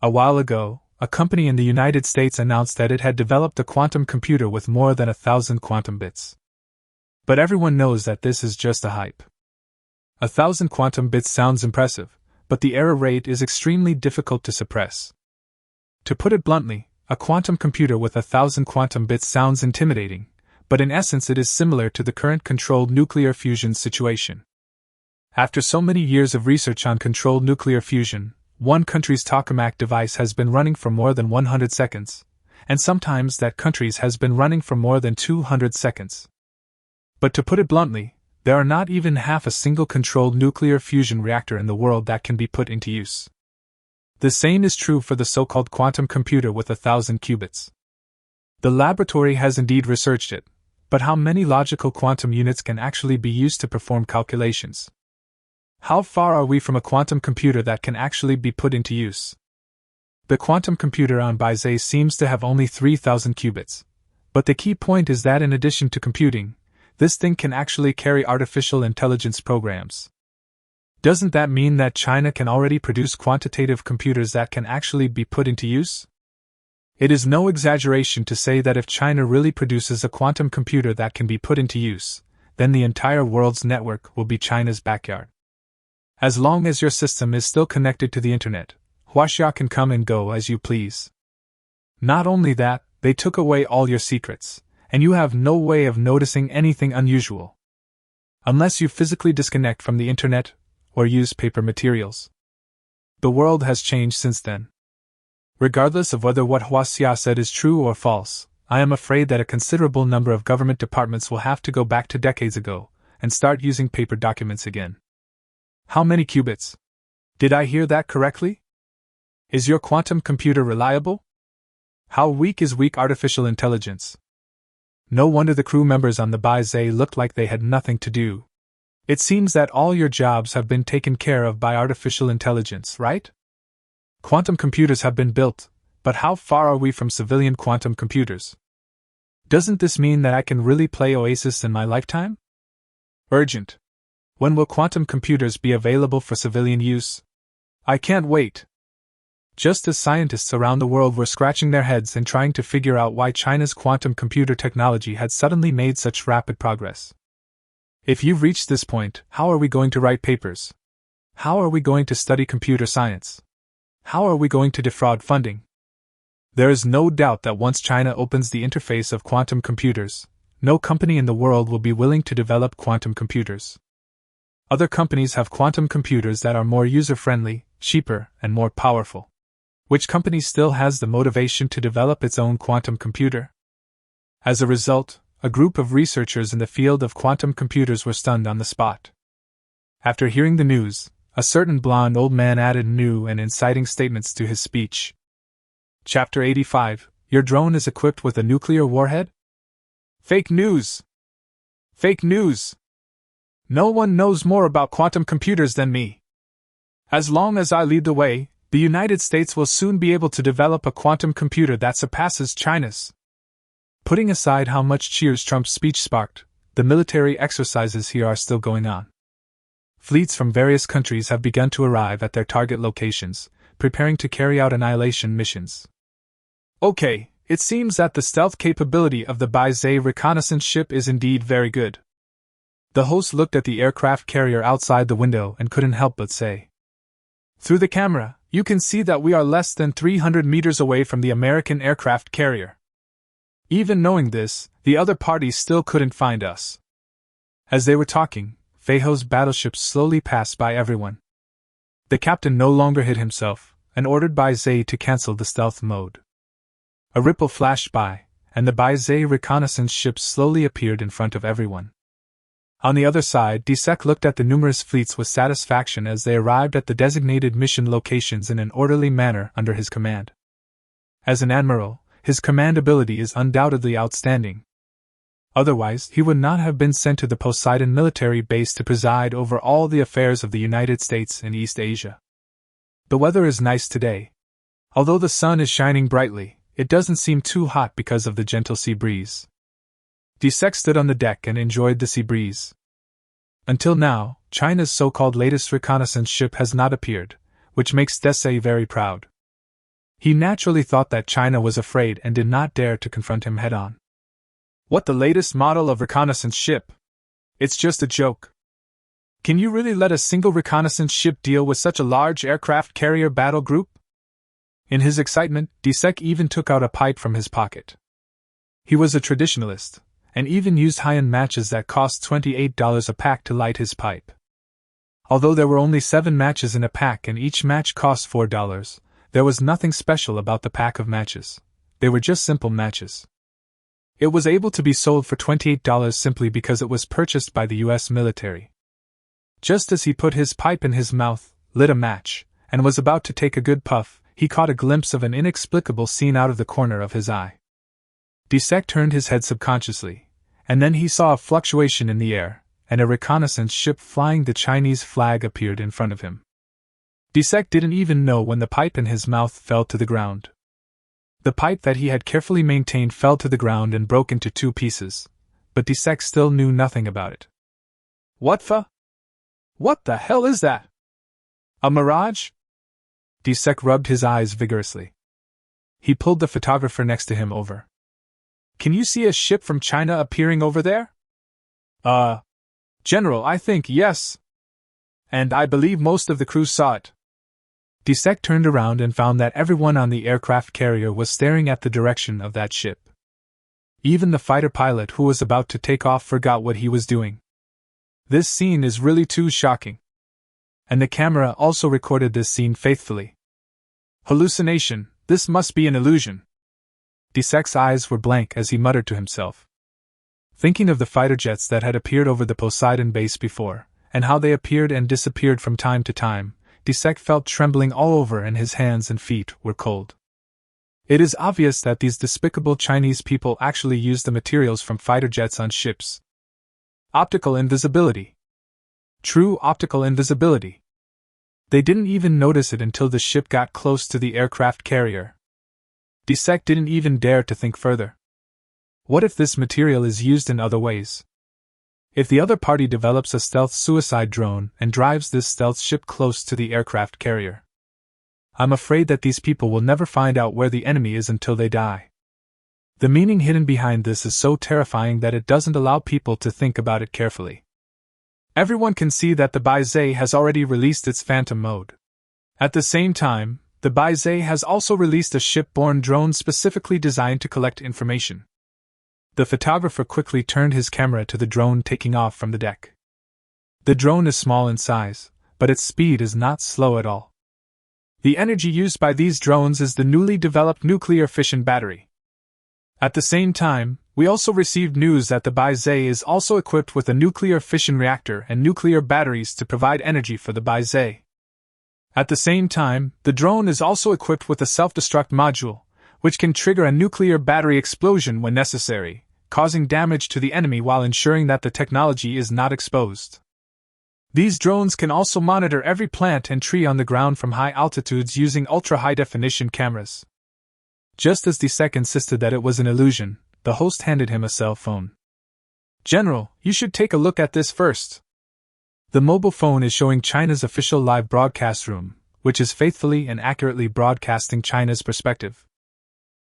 A while ago, a company in the United States announced that it had developed a quantum computer with more than 1,000 quantum bits. But everyone knows that this is just a hype. 1,000 quantum bits sounds impressive, but the error rate is extremely difficult to suppress. To put it bluntly, a quantum computer with 1,000 quantum bits sounds intimidating, but in essence it is similar to the current controlled nuclear fusion situation. After so many years of research on controlled nuclear fusion, one country's tokamak device has been running for more than 100 seconds, and sometimes that country's has been running for more than 200 seconds. But to put it bluntly, there are not even half a single controlled nuclear fusion reactor in the world that can be put into use. The same is true for the so-called quantum computer with 1,000 qubits. The laboratory has indeed researched it, but how many logical quantum units can actually be used to perform calculations? How far are we from a quantum computer that can actually be put into use? The quantum computer on Baizé seems to have only 3,000 qubits, but the key point is that in addition to computing, this thing can actually carry artificial intelligence programs. Doesn't that mean that China can already produce quantitative computers that can actually be put into use? It is no exaggeration to say that if China really produces a quantum computer that can be put into use, then the entire world's network will be China's backyard. As long as your system is still connected to the internet, Huaxia can come and go as you please. Not only that, they took away all your secrets, and you have no way of noticing anything unusual. Unless you physically disconnect from the internet, or use paper materials. The world has changed since then. Regardless of whether what Huaxia said is true or false, I am afraid that a considerable number of government departments will have to go back to decades ago, and start using paper documents again. How many qubits? Did I hear that correctly? Is your quantum computer reliable? How weak is weak artificial intelligence? No wonder the crew members on the Baizé looked like they had nothing to do. It seems that all your jobs have been taken care of by artificial intelligence, right? Quantum computers have been built, but how far are we from civilian quantum computers? Doesn't this mean that I can really play Oasis in my lifetime? Urgent. When will quantum computers be available for civilian use? I can't wait. Just as scientists around the world were scratching their heads and trying to figure out why China's quantum computer technology had suddenly made such rapid progress. If you've reached this point, how are we going to write papers? How are we going to study computer science? How are we going to defraud funding? There is no doubt that once China opens the interface of quantum computers, no company in the world will be willing to develop quantum computers. Other companies have quantum computers that are more user-friendly, cheaper, and more powerful. Which company still has the motivation to develop its own quantum computer? As a result, a group of researchers in the field of quantum computers were stunned on the spot. After hearing the news, a certain blonde old man added new and inciting statements to his speech. Chapter 85, Your drone is equipped with a nuclear warhead? Fake news! Fake news! No one knows more about quantum computers than me. As long as I lead the way, the United States will soon be able to develop a quantum computer that surpasses China's. Putting aside how much cheers Trump's speech sparked, the military exercises here are still going on. Fleets from various countries have begun to arrive at their target locations, preparing to carry out annihilation missions. Okay, it seems that the stealth capability of the Baizé reconnaissance ship is indeed very good. The host looked at the aircraft carrier outside the window and couldn't help but say. Through the camera, you can see that we are less than 300 meters away from the American aircraft carrier. Even knowing this, the other party still couldn't find us. As they were talking, Feiho's battleships slowly passed by everyone. The captain no longer hid himself, and ordered Baizé to cancel the stealth mode. A ripple flashed by, and the Baizé reconnaissance ships slowly appeared in front of everyone. On the other side, Disek looked at the numerous fleets with satisfaction as they arrived at the designated mission locations in an orderly manner under his command. As an admiral, his command ability is undoubtedly outstanding. Otherwise, he would not have been sent to the Poseidon military base to preside over all the affairs of the United States and East Asia. The weather is nice today. Although the sun is shining brightly, it doesn't seem too hot because of the gentle sea breeze. Disek stood on the deck and enjoyed the sea breeze. Until now, China's so-called latest reconnaissance ship has not appeared, which makes Desai very proud. He naturally thought that China was afraid and did not dare to confront him head-on. What, the latest model of reconnaissance ship? It's just a joke. Can you really let a single reconnaissance ship deal with such a large aircraft carrier battle group? In his excitement, Disek even took out a pipe from his pocket. He was a traditionalist, and even used high-end matches that cost $28 a pack to light his pipe. Although there were only 7 matches in a pack and each match cost $4, there was nothing special about the pack of matches. They were just simple matches. It was able to be sold for $28 simply because it was purchased by the US military. Just as he put his pipe in his mouth, lit a match, and was about to take a good puff, he caught a glimpse of an inexplicable scene out of the corner of his eye. Disek turned his head subconsciously, and then he saw a fluctuation in the air, and a reconnaissance ship flying the Chinese flag appeared in front of him. Disek didn't even know when the pipe in his mouth fell to the ground. The pipe that he had carefully maintained fell to the ground and broke into 2 pieces, but Disek still knew nothing about it. What the hell is that? A mirage? Disek rubbed his eyes vigorously. He pulled the photographer next to him over. Can you see a ship from China appearing over there? General, I think yes. And I believe most of the crew saw it. Disek turned around and found that everyone on the aircraft carrier was staring at the direction of that ship. Even the fighter pilot who was about to take off forgot what he was doing. This scene is really too shocking. And the camera also recorded this scene faithfully. Hallucination, this must be an illusion. Disek's eyes were blank as he muttered to himself. Thinking of the fighter jets that had appeared over the Poseidon base before, and how they appeared and disappeared from time to time, Disek felt trembling all over and his hands and feet were cold. It is obvious that these despicable Chinese people actually used the materials from fighter jets on ships. Optical invisibility. True optical invisibility. They didn't even notice it until the ship got close to the aircraft carrier. Disek didn't even dare to think further. What if this material is used in other ways? If the other party develops a stealth suicide drone and drives this stealth ship close to the aircraft carrier? I'm afraid that these people will never find out where the enemy is until they die. The meaning hidden behind this is so terrifying that it doesn't allow people to think about it carefully. Everyone can see that the Baizé has already released its phantom mode. At the same time, the Baizé has also released a ship-borne drone specifically designed to collect information. The photographer quickly turned his camera to the drone taking off from the deck. The drone is small in size, but its speed is not slow at all. The energy used by these drones is the newly developed nuclear fission battery. At the same time, we also received news that the Baizé is also equipped with a nuclear fission reactor and nuclear batteries to provide energy for the Baizé. At the same time, the drone is also equipped with a self-destruct module, which can trigger a nuclear battery explosion when necessary, causing damage to the enemy while ensuring that the technology is not exposed. These drones can also monitor every plant and tree on the ground from high altitudes using ultra-high-definition cameras. Just as Disek insisted that it was an illusion, the host handed him a cell phone. General, you should take a look at this first. The mobile phone is showing China's official live broadcast room, which is faithfully and accurately broadcasting China's perspective.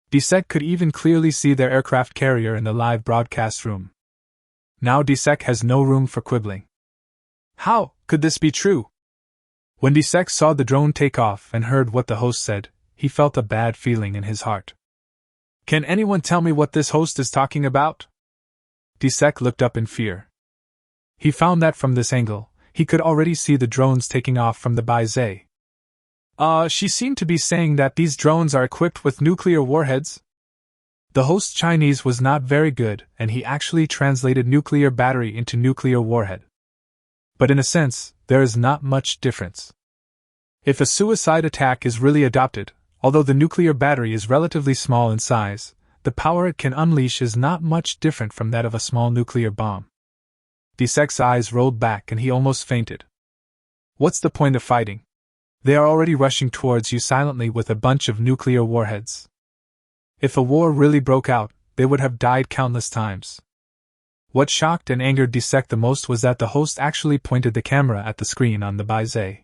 Disek could even clearly see their aircraft carrier in the live broadcast room. Now Disek has no room for quibbling. How could this be true? When Disek saw the drone take off and heard what the host said, he felt a bad feeling in his heart. Can anyone tell me what this host is talking about? Disek looked up in fear. He found that from this angle, he could already see the drones taking off from the Baizé. She seemed to be saying that these drones are equipped with nuclear warheads? The host's Chinese was not very good, and he actually translated nuclear battery into nuclear warhead. But in a sense, there is not much difference. If a suicide attack is really adopted, although the nuclear battery is relatively small in size, the power it can unleash is not much different from that of a small nuclear bomb. Desek's eyes rolled back and he almost fainted. What's the point of fighting? They are already rushing towards you silently with a bunch of nuclear warheads. If a war really broke out, they would have died countless times. What shocked and angered Desek the most was that the host actually pointed the camera at the screen on the Baizé.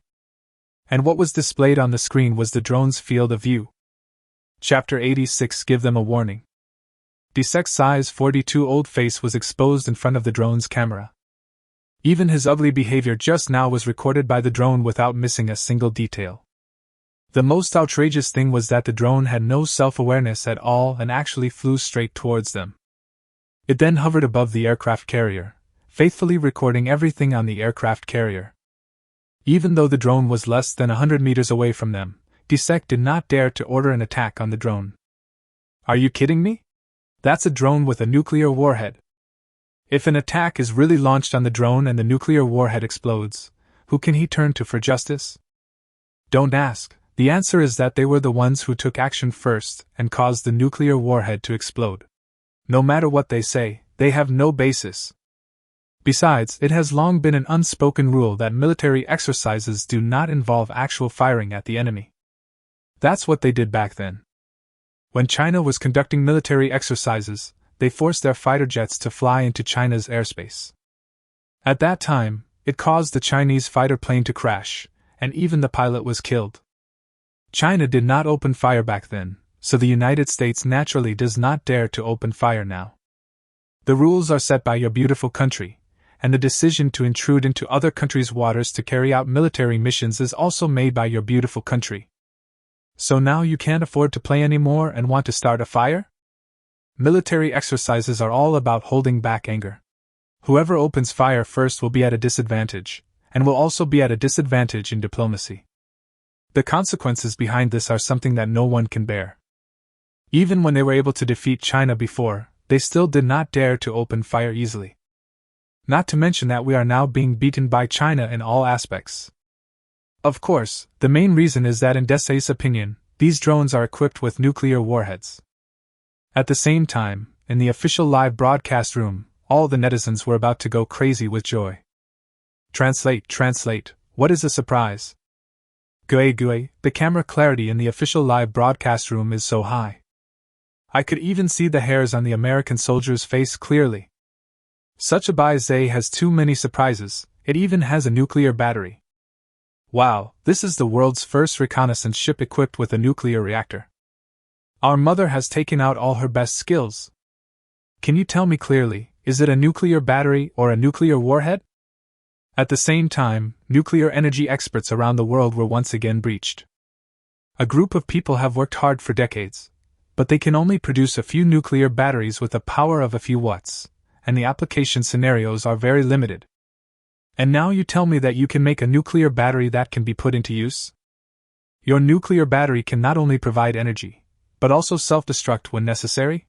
And what was displayed on the screen was the drone's field of view. Chapter 86 Give them a warning. Desek's size 42-old face was exposed in front of the drone's camera. Even his ugly behavior just now was recorded by the drone without missing a single detail. The most outrageous thing was that the drone had no self-awareness at all and actually flew straight towards them. It then hovered above the aircraft carrier, faithfully recording everything on the aircraft carrier. Even though the drone was less than 100 meters away from them, Desek did not dare to order an attack on the drone. Are you kidding me? That's a drone with a nuclear warhead. If an attack is really launched on the drone and the nuclear warhead explodes, who can he turn to for justice? Don't ask. The answer is that they were the ones who took action first and caused the nuclear warhead to explode. No matter what they say, they have no basis. Besides, it has long been an unspoken rule that military exercises do not involve actual firing at the enemy. That's what they did back then. When China was conducting military exercises, they forced their fighter jets to fly into China's airspace. At that time, it caused the Chinese fighter plane to crash, and even the pilot was killed. China did not open fire back then, so the United States naturally does not dare to open fire now. The rules are set by your beautiful country, and the decision to intrude into other countries' waters to carry out military missions is also made by your beautiful country. So now you can't afford to play anymore and want to start a fire? Military exercises are all about holding back anger. Whoever opens fire first will be at a disadvantage, and will also be at a disadvantage in diplomacy. The consequences behind this are something that no one can bear. Even when they were able to defeat China before, they still did not dare to open fire easily. Not to mention that we are now being beaten by China in all aspects. Of course, the main reason is that in Desek's opinion, these drones are equipped with nuclear warheads. At the same time, in the official live broadcast room, all the netizens were about to go crazy with joy. Translate, what is a surprise? Gue, the camera clarity in the official live broadcast room is so high. I could even see the hairs on the American soldier's face clearly. Such a Baizé has too many surprises, it even has a nuclear battery. Wow, this is the world's first reconnaissance ship equipped with a nuclear reactor. Our mother has taken out all her best skills. Can you tell me clearly, is it a nuclear battery or a nuclear warhead? At the same time, nuclear energy experts around the world were once again breached. A group of people have worked hard for decades, but they can only produce a few nuclear batteries with a power of a few watts, and the application scenarios are very limited. And now you tell me that you can make a nuclear battery that can be put into use? Your nuclear battery can not only provide energy, but also self-destruct when necessary?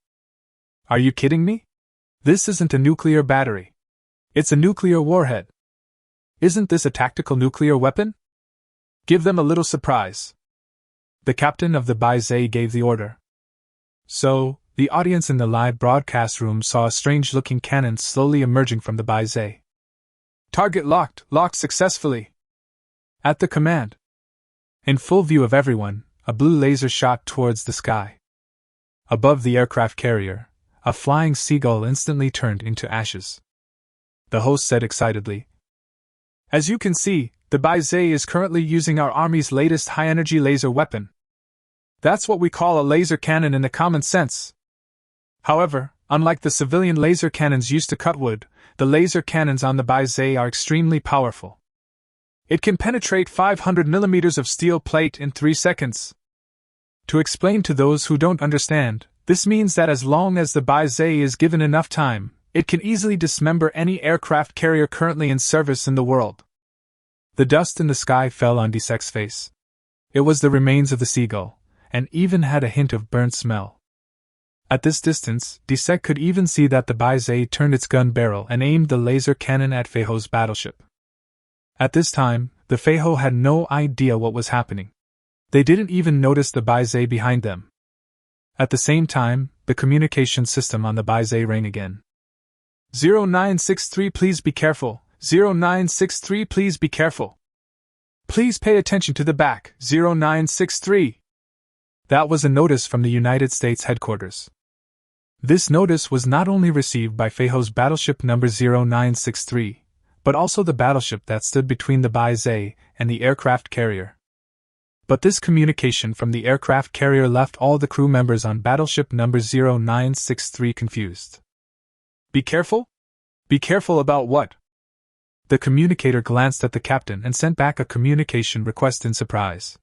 Are you kidding me? This isn't a nuclear battery. It's a nuclear warhead. Isn't this a tactical nuclear weapon? Give them a little surprise. The captain of the Baizé gave the order. So, the audience in the live broadcast room saw a strange-looking cannon slowly emerging from the Baizé. Target locked successfully. At the command. In full view of everyone, a blue laser shot towards the sky. Above the aircraft carrier, a flying seagull instantly turned into ashes. The host said excitedly, As you can see, the Baizé is currently using our army's latest high-energy laser weapon. That's what we call a laser cannon in the common sense. However, unlike the civilian laser cannons used to cut wood, the laser cannons on the Baizé are extremely powerful. It can penetrate 500 millimeters of steel plate in 3 seconds. To explain to those who don't understand, this means that as long as the Baizé is given enough time, it can easily dismember any aircraft carrier currently in service in the world. The dust in the sky fell on Desek's face. It was the remains of the seagull, and even had a hint of burnt smell. At this distance, Disek could even see that the Baizé turned its gun barrel and aimed the laser cannon at Feiho's battleship. At this time, the Feiho had no idea what was happening. They didn't even notice the Baizé behind them. At the same time, the communication system on the Baizé rang again. 0963, please be careful. 0963, please be careful. Please pay attention to the back. 0963. That was a notice from the United States headquarters. This notice was not only received by Feiho's battleship number 0963, but also the battleship that stood between the Baizé and the aircraft carrier. But this communication from the aircraft carrier left all the crew members on battleship number 0963 confused. Be careful? Be careful about what? The communicator glanced at the captain and sent back a communication request in surprise.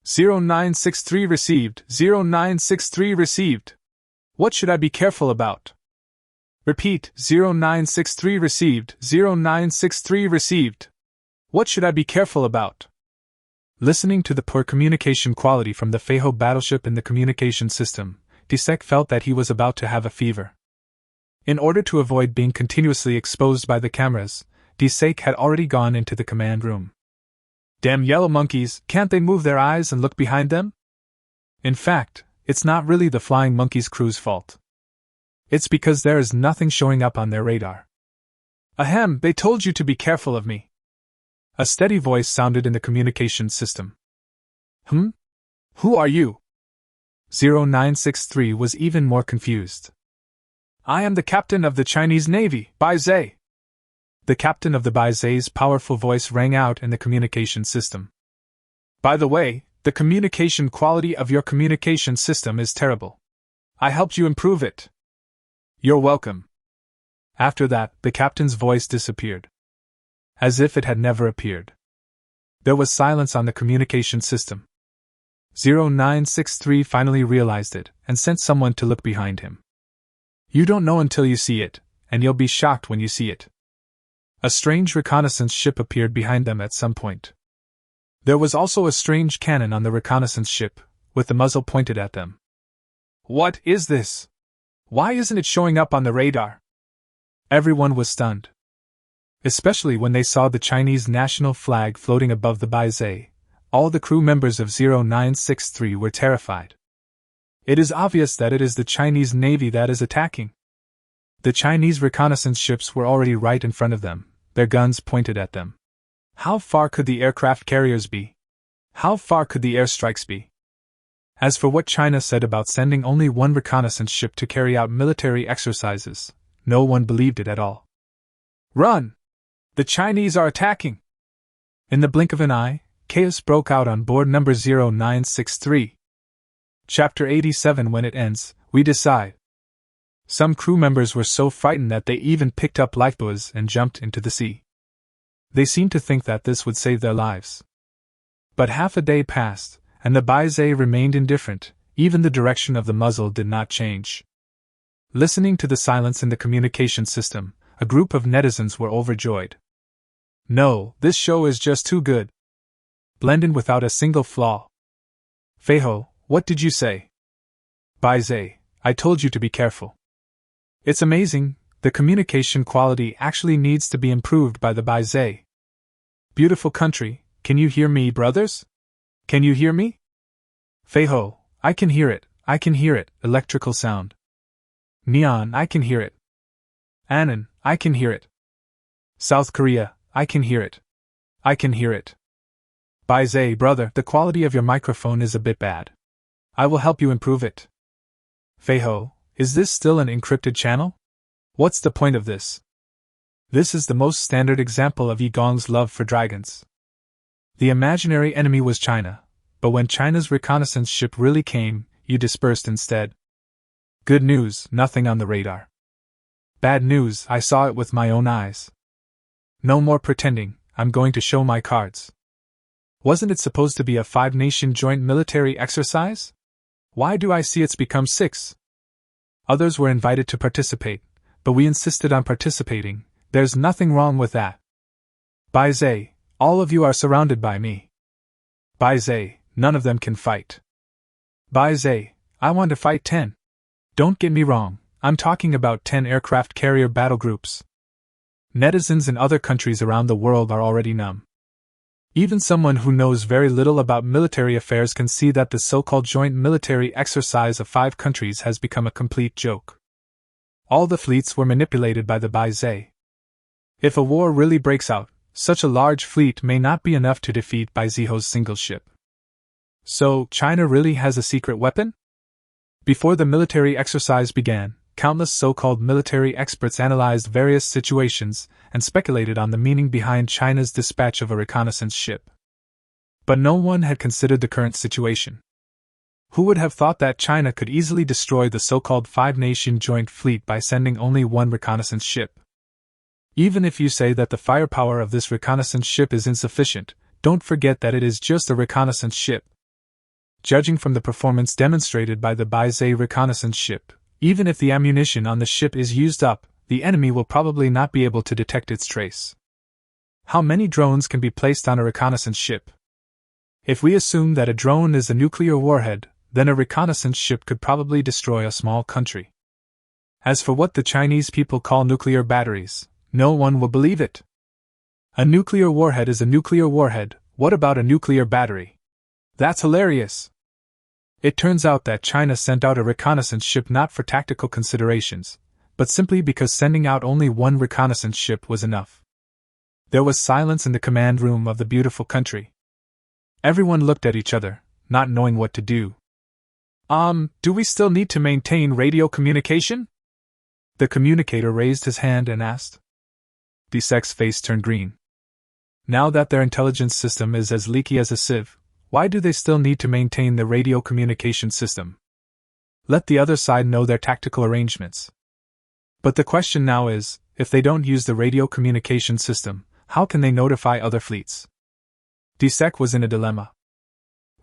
0963 received. 0963 received. What should I be careful about? Repeat. 0963 received. 0963 received. What should I be careful about? Listening to the poor communication quality from the Feiho battleship in the communication system, Disek felt that he was about to have a fever. In order to avoid being continuously exposed by the cameras, Disek had already gone into the command room. Damn yellow monkeys, can't they move their eyes and look behind them? In fact, it's not really the flying monkeys' crew's fault. It's because there is nothing showing up on their radar. Ahem, they told you to be careful of me. A steady voice sounded in the communication system. Who are you? 0963 was even more confused. I am the captain of the Chinese Navy, Baizé. The captain of the Baizé's powerful voice rang out in the communication system. By the way, the communication quality of your communication system is terrible. I helped you improve it. You're welcome. After that, the captain's voice disappeared. As if it had never appeared. There was silence on the communication system. 0963 finally realized it and sent someone to look behind him. You don't know until you see it, and you'll be shocked when you see it. A strange reconnaissance ship appeared behind them at some point. There was also a strange cannon on the reconnaissance ship, with the muzzle pointed at them. What is this? Why isn't it showing up on the radar? Everyone was stunned. Especially when they saw the Chinese national flag floating above the Baizé. All the crew members of 0963 were terrified. It is obvious that it is the Chinese Navy that is attacking. The Chinese reconnaissance ships were already right in front of them, their guns pointed at them. How far could the aircraft carriers be? How far could the airstrikes be? As for what China said about sending only one reconnaissance ship to carry out military exercises, no one believed it at all. Run! The Chinese are attacking! In the blink of an eye, chaos broke out on board number 0963. Chapter 87. When it ends, we decide. Some crew members were so frightened that they even picked up lifebuoys and jumped into the sea. They seemed to think that this would save their lives. But half a day passed, and the Baizé remained indifferent, even the direction of the muzzle did not change. Listening to the silence in the communication system, a group of netizens were overjoyed. No, this show is just too good. Blended without a single flaw. Feiho, what did you say? Baizé, I told you to be careful. It's amazing, the communication quality actually needs to be improved by the Baizé. Beautiful country, can you hear me, brothers? Can you hear me? Feiho, I can hear it, electrical sound. Neon, I can hear it. Anan, I can hear it. South Korea, I can hear it. I can hear it. Baizé, brother, the quality of your microphone is a bit bad. I will help you improve it. Feiho, is this still an encrypted channel? What's the point of this? This is the most standard example of Yigong's love for dragons. The imaginary enemy was China, but when China's reconnaissance ship really came, you dispersed instead. Good news, nothing on the radar. Bad news, I saw it with my own eyes. No more pretending, I'm going to show my cards. Wasn't it supposed to be a 5-nation joint military exercise? Why do I see it's become 6? Others were invited to participate, but we insisted on participating. There's nothing wrong with that. Baizé, all of you are surrounded by me. Baizé, none of them can fight. Baizé, I want to fight 10. Don't get me wrong, I'm talking about 10 aircraft carrier battle groups. Netizens in other countries around the world are already numb. Even someone who knows very little about military affairs can see that the so-called joint military exercise of 5 countries has become a complete joke. All the fleets were manipulated by the Baizé. If a war really breaks out, such a large fleet may not be enough to defeat Baiziho's single ship. So, China really has a secret weapon? Before the military exercise began, countless so-called military experts analyzed various situations and speculated on the meaning behind China's dispatch of a reconnaissance ship. But no one had considered the current situation. Who would have thought that China could easily destroy the so-called 5-nation joint fleet by sending only one reconnaissance ship? Even if you say that the firepower of this reconnaissance ship is insufficient, don't forget that it is just a reconnaissance ship. Judging from the performance demonstrated by the Baizé reconnaissance ship, even if the ammunition on the ship is used up, the enemy will probably not be able to detect its trace. How many drones can be placed on a reconnaissance ship? If we assume that a drone is a nuclear warhead, then a reconnaissance ship could probably destroy a small country. As for what the Chinese people call nuclear batteries, no one will believe it. A nuclear warhead is a nuclear warhead. What about a nuclear battery? That's hilarious. It turns out that China sent out a reconnaissance ship not for tactical considerations, but simply because sending out only one reconnaissance ship was enough. There was silence in the command room of the beautiful country. Everyone looked at each other, not knowing what to do. Do we still need to maintain radio communication? The communicator raised his hand and asked. Dsek's face turned green. Now that their intelligence system is as leaky as a sieve, why do they still need to maintain the radio communication system? Let the other side know their tactical arrangements. But the question now is, if they don't use the radio communication system, how can they notify other fleets? Dsek was in a dilemma.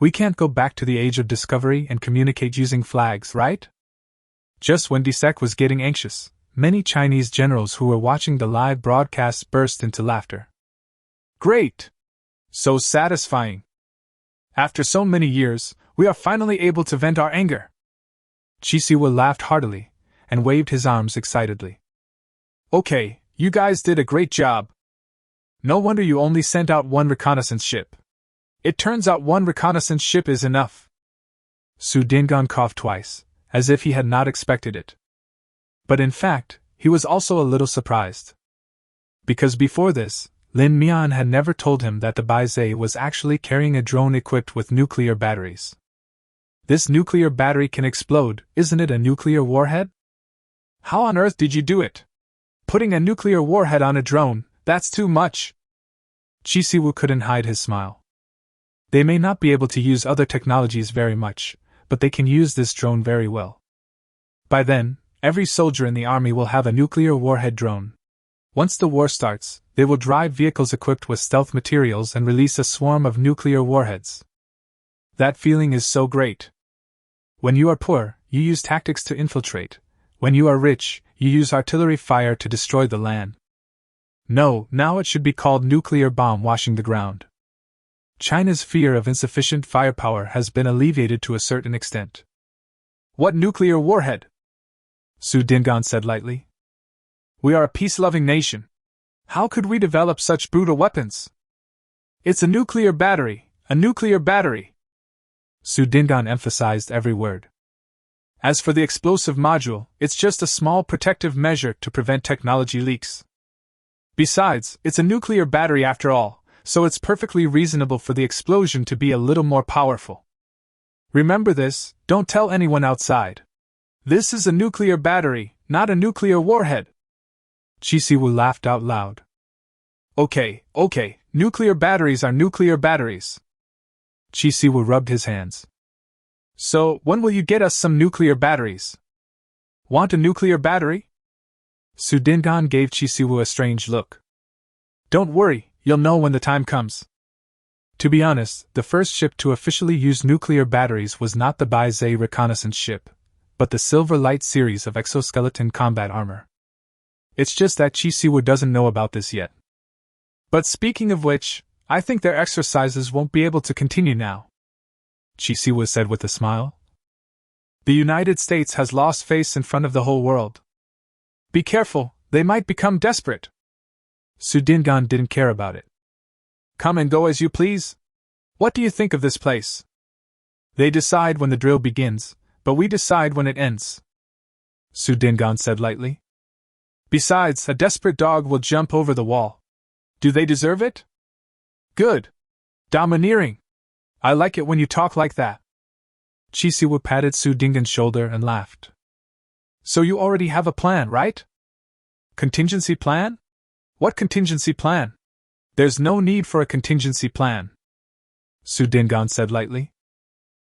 We can't go back to the age of discovery and communicate using flags, right? Just when Dsek was getting anxious, many Chinese generals who were watching the live broadcast burst into laughter. Great! So satisfying! After so many years, we are finally able to vent our anger. Chisiwa laughed heartily and waved his arms excitedly. Okay, you guys did a great job. No wonder you only sent out one reconnaissance ship. It turns out one reconnaissance ship is enough. Su Dingan coughed twice, as if he had not expected it. But in fact, he was also a little surprised. Because before this, Lin Mian had never told him that the Baizé was actually carrying a drone equipped with nuclear batteries. This nuclear battery can explode, isn't it a nuclear warhead? How on earth did you do it? Putting a nuclear warhead on a drone, that's too much. Chisiwu couldn't hide his smile. They may not be able to use other technologies very much, but they can use this drone very well. By then, every soldier in the army will have a nuclear warhead drone. Once the war starts, they will drive vehicles equipped with stealth materials and release a swarm of nuclear warheads. That feeling is so great. When you are poor, you use tactics to infiltrate. When you are rich, you use artillery fire to destroy the land. No, now it should be called nuclear bomb washing the ground. China's fear of insufficient firepower has been alleviated to a certain extent. What nuclear warhead? Su Dingan said lightly. We are a peace-loving nation. How could we develop such brutal weapons? It's a nuclear battery, a nuclear battery. Su Dingan emphasized every word. As for the explosive module, it's just a small protective measure to prevent technology leaks. Besides, it's a nuclear battery after all, so it's perfectly reasonable for the explosion to be a little more powerful. Remember this, don't tell anyone outside. This is a nuclear battery, not a nuclear warhead. Chisiwu laughed out loud. Okay, nuclear batteries are nuclear batteries. Chisiwu rubbed his hands. So, when will you get us some nuclear batteries? Want a nuclear battery? Su Dingan gave Chisiwu a strange look. Don't worry, you'll know when the time comes. To be honest, the first ship to officially use nuclear batteries was not the Baizé reconnaissance ship, but the Silver Light series of exoskeleton combat armor. It's just that Chisiwu doesn't know about this yet. But speaking of which, I think their exercises won't be able to continue now, Chisiwu said with a smile. The United States has lost face in front of the whole world. Be careful, they might become desperate. Sudingan didn't care about it. Come and go as you please. What do you think of this place? They decide when the drill begins, but we decide when it ends. Sudingan said lightly. Besides, a desperate dog will jump over the wall. Do they deserve it? Good. Domineering. I like it when you talk like that. Chisiwa patted Sudingan's shoulder and laughed. So you already have a plan, right? Contingency plan? What contingency plan? There's no need for a contingency plan. Sudingan said lightly.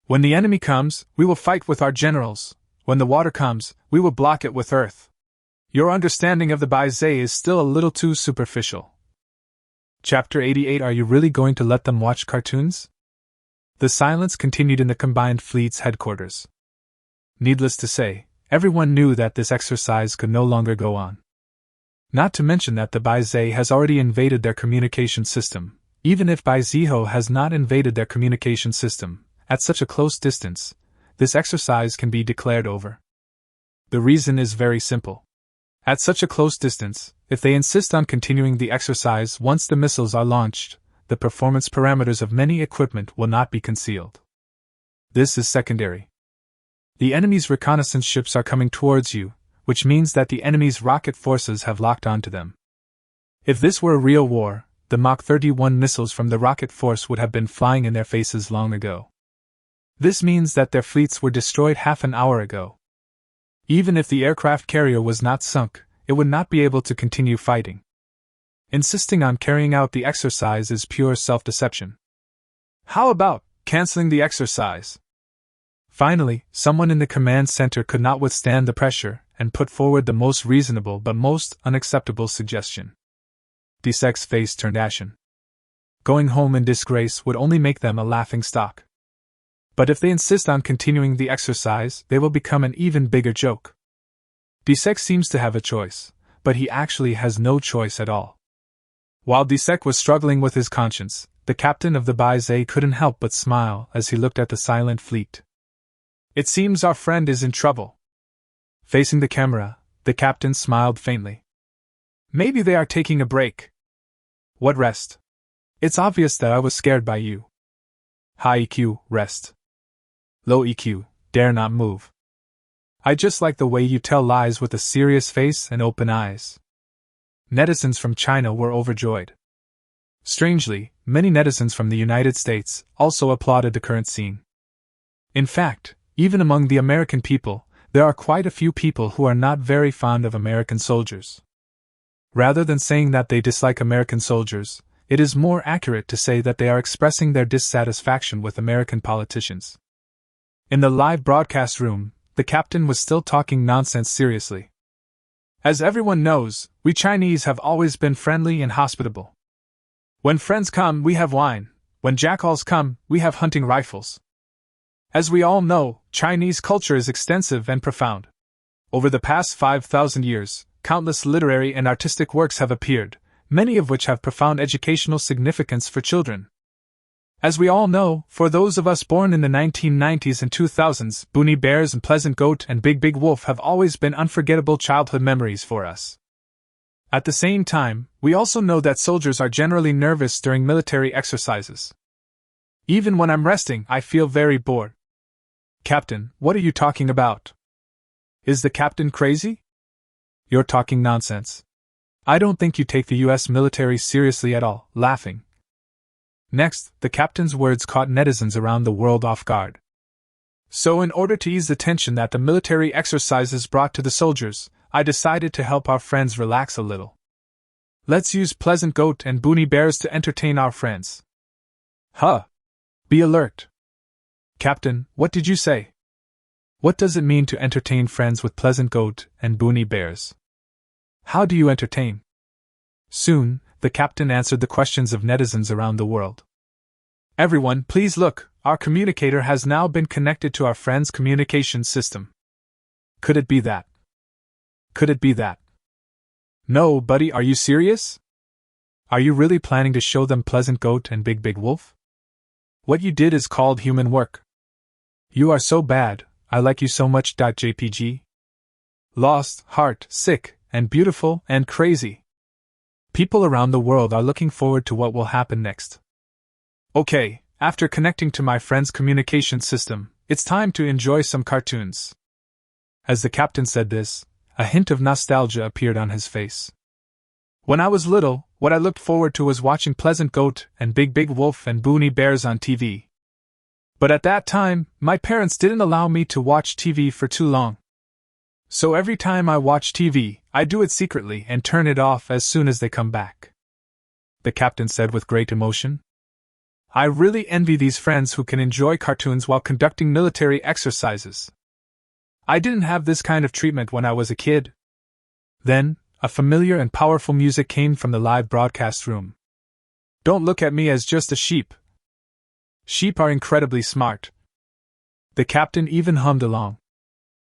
When the enemy comes, we will fight with our generals. When the water comes, we will block it with earth. Your understanding of the Baizé is still a little too superficial. Chapter 88. Are you really going to let them watch cartoons? The silence continued in the combined fleet's headquarters. Needless to say, everyone knew that this exercise could no longer go on. Not to mention that the Baizé has already invaded their communication system. Even if Baiziho has not invaded their communication system, at such a close distance, this exercise can be declared over. The reason is very simple. At such a close distance, if they insist on continuing the exercise once the missiles are launched, the performance parameters of many equipment will not be concealed. This is secondary. The enemy's reconnaissance ships are coming towards you, which means that the enemy's rocket forces have locked onto them. If this were a real war, the Mach 31 missiles from the rocket force would have been flying in their faces long ago. This means that their fleets were destroyed half an hour ago. Even if the aircraft carrier was not sunk, it would not be able to continue fighting. Insisting on carrying out the exercise is pure self-deception. How about canceling the exercise? Finally, someone in the command center could not withstand the pressure and put forward the most reasonable but most unacceptable suggestion. Disek's face turned ashen. Going home in disgrace would only make them a laughing stock. But if they insist on continuing the exercise, they will become an even bigger joke. Disek seems to have a choice, but he actually has no choice at all. While Disek was struggling with his conscience, the captain of the Baizé couldn't help but smile as he looked at the silent fleet. It seems our friend is in trouble. Facing the camera, the captain smiled faintly. Maybe they are taking a break. What rest? It's obvious that I was scared by you. High EQ, rest. Low EQ, dare not move. I just like the way you tell lies with a serious face and open eyes. Netizens from China were overjoyed. Strangely, many netizens from the United States also applauded the current scene. In fact, even among the American people, there are quite a few people who are not very fond of American soldiers. Rather than saying that they dislike American soldiers, it is more accurate to say that they are expressing their dissatisfaction with American politicians. In the live broadcast room, the captain was still talking nonsense seriously. As everyone knows, we Chinese have always been friendly and hospitable. When friends come, we have wine. When jackals come, we have hunting rifles. As we all know, Chinese culture is extensive and profound. Over the past 5,000 years, countless literary and artistic works have appeared, many of which have profound educational significance for children. As we all know, for those of us born in the 1990s and 2000s, Boonie Bears and Pleasant Goat and Big Big Wolf have always been unforgettable childhood memories for us. At the same time, we also know that soldiers are generally nervous during military exercises. Even when I'm resting, I feel very bored. Captain, what are you talking about? Is the captain crazy? You're talking nonsense. I don't think you take the US military seriously at all, laughing. Next, the captain's words caught netizens around the world off guard. So in order to ease the tension that the military exercises brought to the soldiers, I decided to help our friends relax a little. Let's use Pleasant Goat and Boonie Bears to entertain our friends. Huh! Be alert. Captain, what did you say? What does it mean to entertain friends with Pleasant Goat and Boonie Bears? How do you entertain? Soon, the captain answered the questions of netizens around the world. Everyone, please look, our communicator has now been connected to our friend's communication system. Could it be that? Could it be that? No, buddy, are you serious? Are you really planning to show them Pleasant Goat and Big Big Wolf? What you did is called human work. You are so bad, I like you so much. JPG. Lost, heart, sick, and beautiful, and crazy. People around the world are looking forward to what will happen next. Okay, after connecting to my friend's communication system, it's time to enjoy some cartoons. As the captain said this, a hint of nostalgia appeared on his face. When I was little, what I looked forward to was watching Pleasant Goat and Big Wolf and Boonie Bears on TV. But at that time, my parents didn't allow me to watch TV for too long. So every time I watch TV, I do it secretly and turn it off as soon as they come back. The captain said with great emotion. I really envy these friends who can enjoy cartoons while conducting military exercises. I didn't have this kind of treatment when I was a kid. Then, a familiar and powerful music came from the live broadcast room. Don't look at me as just a sheep. Sheep are incredibly smart. The captain even hummed along.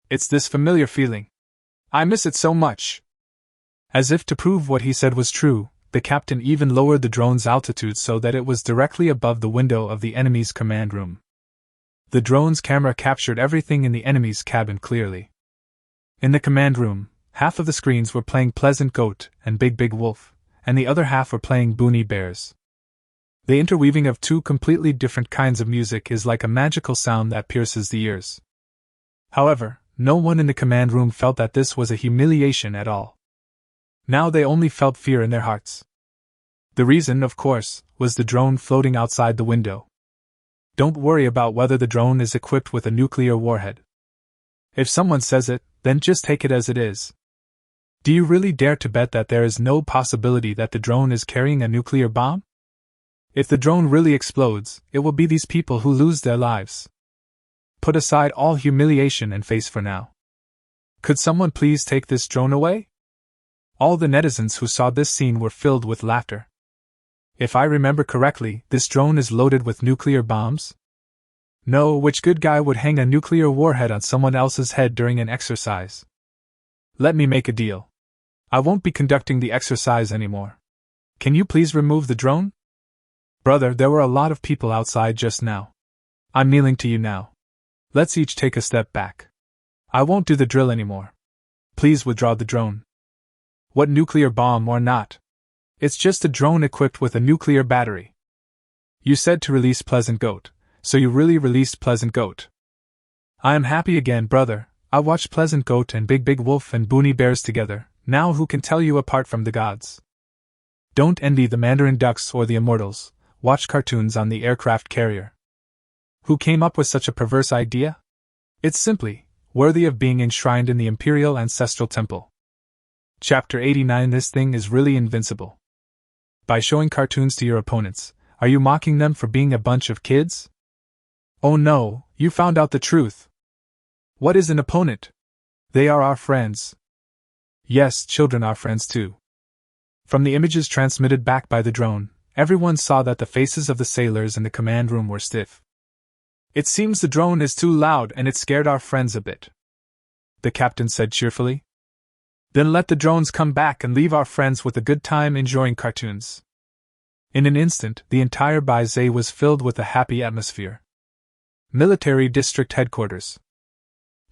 It's this familiar feeling. I miss it so much. As if to prove what he said was true, the captain even lowered the drone's altitude so that it was directly above the window of the enemy's command room. The drone's camera captured everything in the enemy's cabin clearly. In the command room, half of the screens were playing Pleasant Goat and Big Wolf, and the other half were playing Boonie Bears. The interweaving of two completely different kinds of music is like a magical sound that pierces the ears. However, no one in the command room felt that this was a humiliation at all. Now they only felt fear in their hearts. The reason, of course, was the drone floating outside the window. Don't worry about whether the drone is equipped with a nuclear warhead. If someone says it, then just take it as it is. Do you really dare to bet that there is no possibility that the drone is carrying a nuclear bomb? If the drone really explodes, it will be these people who lose their lives. Put aside all humiliation and face for now. Could someone please take this drone away? All the netizens who saw this scene were filled with laughter. If I remember correctly, this drone is loaded with nuclear bombs? No, which good guy would hang a nuclear warhead on someone else's head during an exercise? Let me make a deal. I won't be conducting the exercise anymore. Can you please remove the drone? Brother, there were a lot of people outside just now. I'm kneeling to you now. Let's each take a step back. I won't do the drill anymore. Please withdraw the drone. What nuclear bomb or not? It's just a drone equipped with a nuclear battery. You said to release Pleasant Goat, so you really released Pleasant Goat. I am happy again, brother. I watched Pleasant Goat and Big Wolf and Boonie Bears together. Now who can tell you apart from the gods? Don't envy the Mandarin ducks or the immortals. Watch cartoons on the aircraft carrier. Who came up with such a perverse idea? It's simply worthy of being enshrined in the Imperial Ancestral Temple. Chapter 89. This thing is really invincible. By showing cartoons to your opponents, are you mocking them for being a bunch of kids? Oh no, you found out the truth. What is an opponent? They are our friends. Yes, children are friends too. From the images transmitted back by the drone, everyone saw that the faces of the sailors in the command room were stiff. It seems the drone is too loud and it scared our friends a bit, the captain said cheerfully. Then let the drones come back and leave our friends with a good time enjoying cartoons. In an instant, the entire Baizé was filled with a happy atmosphere. Military District Headquarters.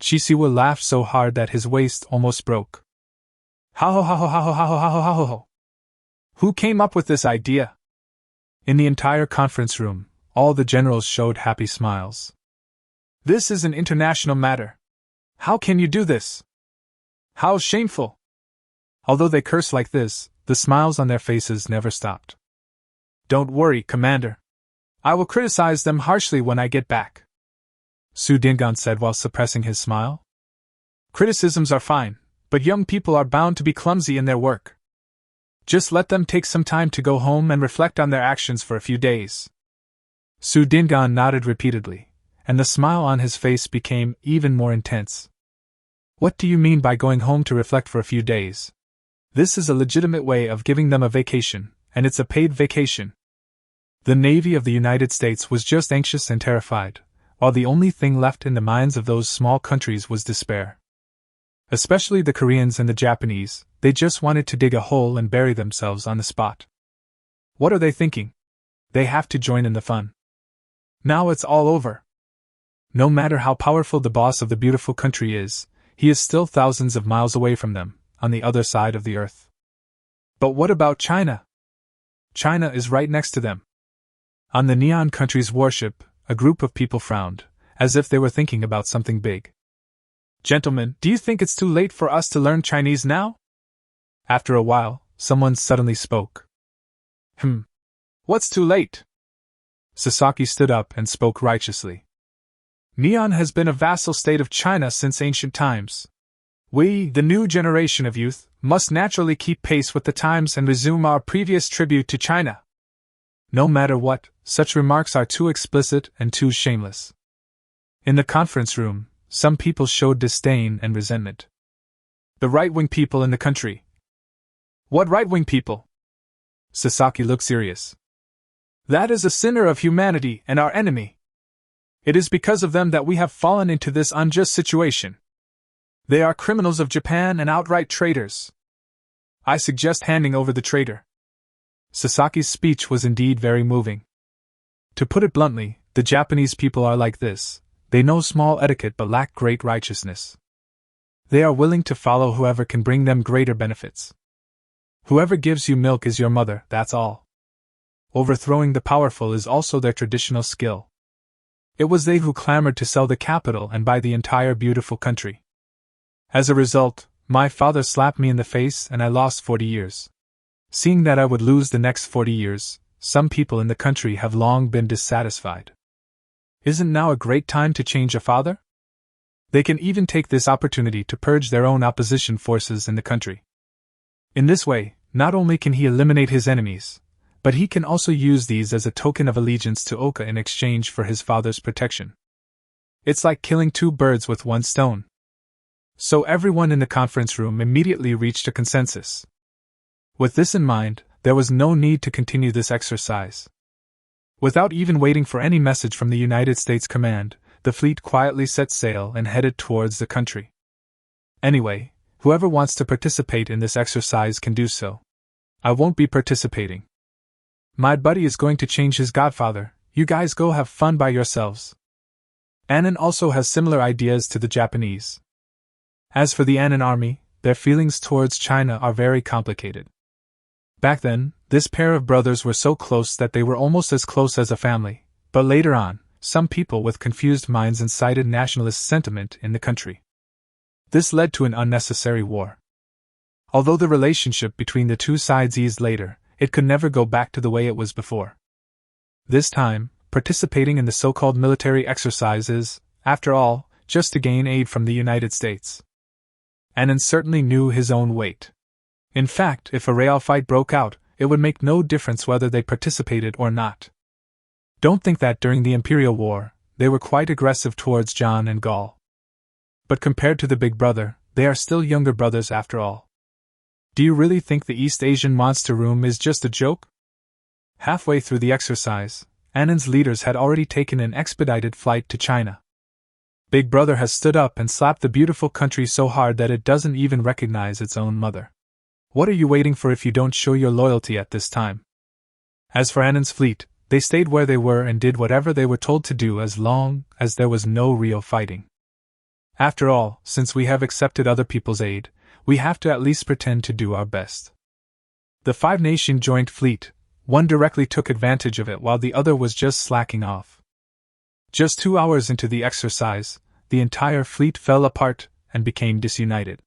Chisiwa laughed so hard that his waist almost broke. Ha ho ha ho ha ho ha ho ha ho ha ho ho. Who came up with this idea? In the entire conference room, all the generals showed happy smiles. This is an international matter. How can you do this? How shameful! Although they cursed like this, the smiles on their faces never stopped. Don't worry, Commander. I will criticize them harshly when I get back, Su Dingon said while suppressing his smile. Criticisms are fine, but young people are bound to be clumsy in their work. Just let them take some time to go home and reflect on their actions for a few days. Su Dingon nodded repeatedly, and the smile on his face became even more intense. What do you mean by going home to reflect for a few days? This is a legitimate way of giving them a vacation, and it's a paid vacation. The Navy of the United States was just anxious and terrified, while the only thing left in the minds of those small countries was despair. Especially the Koreans and the Japanese, they just wanted to dig a hole and bury themselves on the spot. What are they thinking? They have to join in the fun. Now it's all over. No matter how powerful the boss of the beautiful country is, he is still thousands of miles away from them, on the other side of the earth. But what about China? China is right next to them. On the Neon Country's warship, a group of people frowned, as if they were thinking about something big. Gentlemen, do you think it's too late for us to learn Chinese now? After a while, someone suddenly spoke. What's too late? Sasaki stood up and spoke righteously. Neon has been a vassal state of China since ancient times. We, the new generation of youth, must naturally keep pace with the times and resume our previous tribute to China. No matter what, such remarks are too explicit and too shameless. In the conference room, some people showed disdain and resentment. The right-wing people in the country. What right-wing people? Sasaki looked serious. That is a sinner of humanity and our enemy. It is because of them that we have fallen into this unjust situation. They are criminals of Japan and outright traitors. I suggest handing over the traitor. Sasaki's speech was indeed very moving. To put it bluntly, the Japanese people are like this. They know small etiquette but lack great righteousness. They are willing to follow whoever can bring them greater benefits. Whoever gives you milk is your mother, that's all. Overthrowing the powerful is also their traditional skill. It was they who clamored to sell the capital and buy the entire beautiful country. As a result, my father slapped me in the face and I lost 40 years. Seeing that I would lose the next 40 years, some people in the country have long been dissatisfied. Isn't now a great time to change a father? They can even take this opportunity to purge their own opposition forces in the country. In this way, not only can he eliminate his enemies, but he can also use these as a token of allegiance to Oka in exchange for his father's protection. It's like killing two birds with one stone. So everyone in the conference room immediately reached a consensus. With this in mind, there was no need to continue this exercise. Without even waiting for any message from the United States Command, the fleet quietly set sail and headed towards the country. Anyway, whoever wants to participate in this exercise can do so. I won't be participating. My buddy is going to change his godfather. You guys go have fun by yourselves. Annan also has similar ideas to the Japanese. As for the Annan army, their feelings towards China are very complicated. Back then, this pair of brothers were so close that they were almost as close as a family, but later on, some people with confused minds incited nationalist sentiment in the country. This led to an unnecessary war. Although the relationship between the two sides eased later, it could never go back to the way it was before. This time, participating in the so-called military exercise is, after all, just to gain aid from the United States. Annan certainly knew his own weight. In fact, if a real fight broke out, it would make no difference whether they participated or not. Don't think that during the Imperial War, they were quite aggressive towards John and Gaul. But compared to the big brother, they are still younger brothers after all. Do you really think the East Asian monster room is just a joke? Halfway through the exercise, Annan's leaders had already taken an expedited flight to China. Big Brother has stood up and slapped the beautiful country so hard that it doesn't even recognize its own mother. What are you waiting for if you don't show your loyalty at this time? As for Annan's fleet, they stayed where they were and did whatever they were told to do as long as there was no real fighting. After all, since we have accepted other people's aid, we have to at least pretend to do our best. The five-nation joint fleet, one directly took advantage of it while the other was just slacking off. Just 2 hours into the exercise, the entire fleet fell apart and became disunited.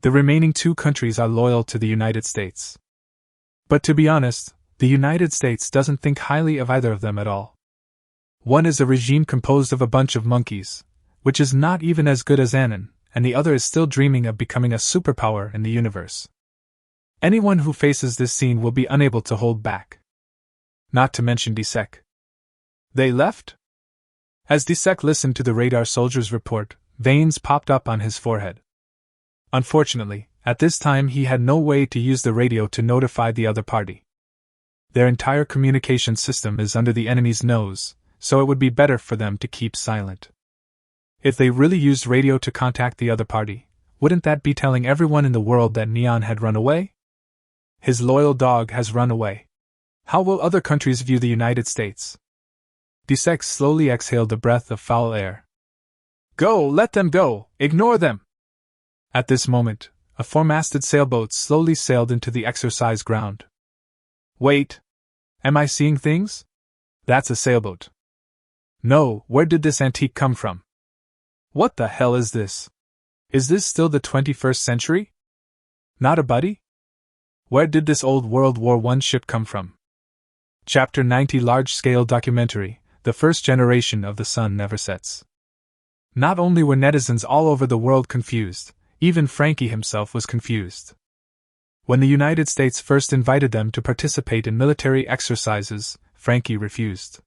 The remaining two countries are loyal to the United States. But to be honest, the United States doesn't think highly of either of them at all. One is a regime composed of a bunch of monkeys, which is not even as good as Annan, and the other is still dreaming of becoming a superpower in the universe. Anyone who faces this scene will be unable to hold back. Not to mention Disek. They left? As Disek listened to the radar soldier's report, veins popped up on his forehead. Unfortunately, at this time he had no way to use the radio to notify the other party. Their entire communication system is under the enemy's nose, so it would be better for them to keep silent. If they really used radio to contact the other party, wouldn't that be telling everyone in the world that Neon had run away? His loyal dog has run away. How will other countries view the United States? Disek slowly exhaled a breath of foul air. Go, let them go, ignore them! At this moment, a four-masted sailboat slowly sailed into the exercise ground. Wait! Am I seeing things? That's a sailboat. No, where did this antique come from? What the hell is this? Is this still the 21st century? Not a buddy? Where did this old World War I ship come from? Chapter 90 Large-Scale Documentary, The First Generation of the Sun Never Sets. Not only were netizens all over the world confused, even Frankie himself was confused. When the United States first invited them to participate in military exercises, Frankie refused.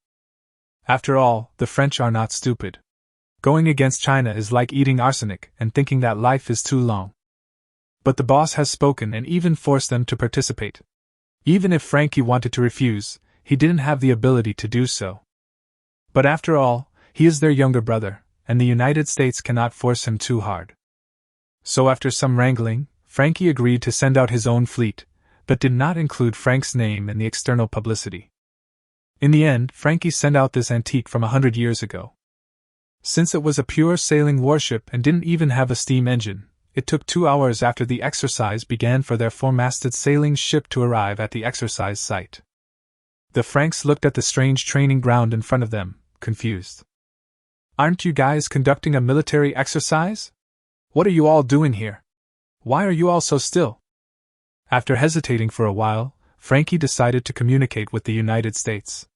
After all, the French are not stupid. Going against China is like eating arsenic and thinking that life is too long. But the boss has spoken and even forced them to participate. Even if Frankie wanted to refuse, he didn't have the ability to do so. But after all, he is their younger brother, and the United States cannot force him too hard. So after some wrangling, Frankie agreed to send out his own fleet, but did not include Frank's name in the external publicity. In the end, Frankie sent out this antique from 100 years ago. Since it was a pure sailing warship and didn't even have a steam engine, it took 2 hours after the exercise began for their four-masted sailing ship to arrive at the exercise site. The Franks looked at the strange training ground in front of them, confused. Aren't you guys conducting a military exercise? What are you all doing here? Why are you all so still? After hesitating for a while, Frankie decided to communicate with the United States.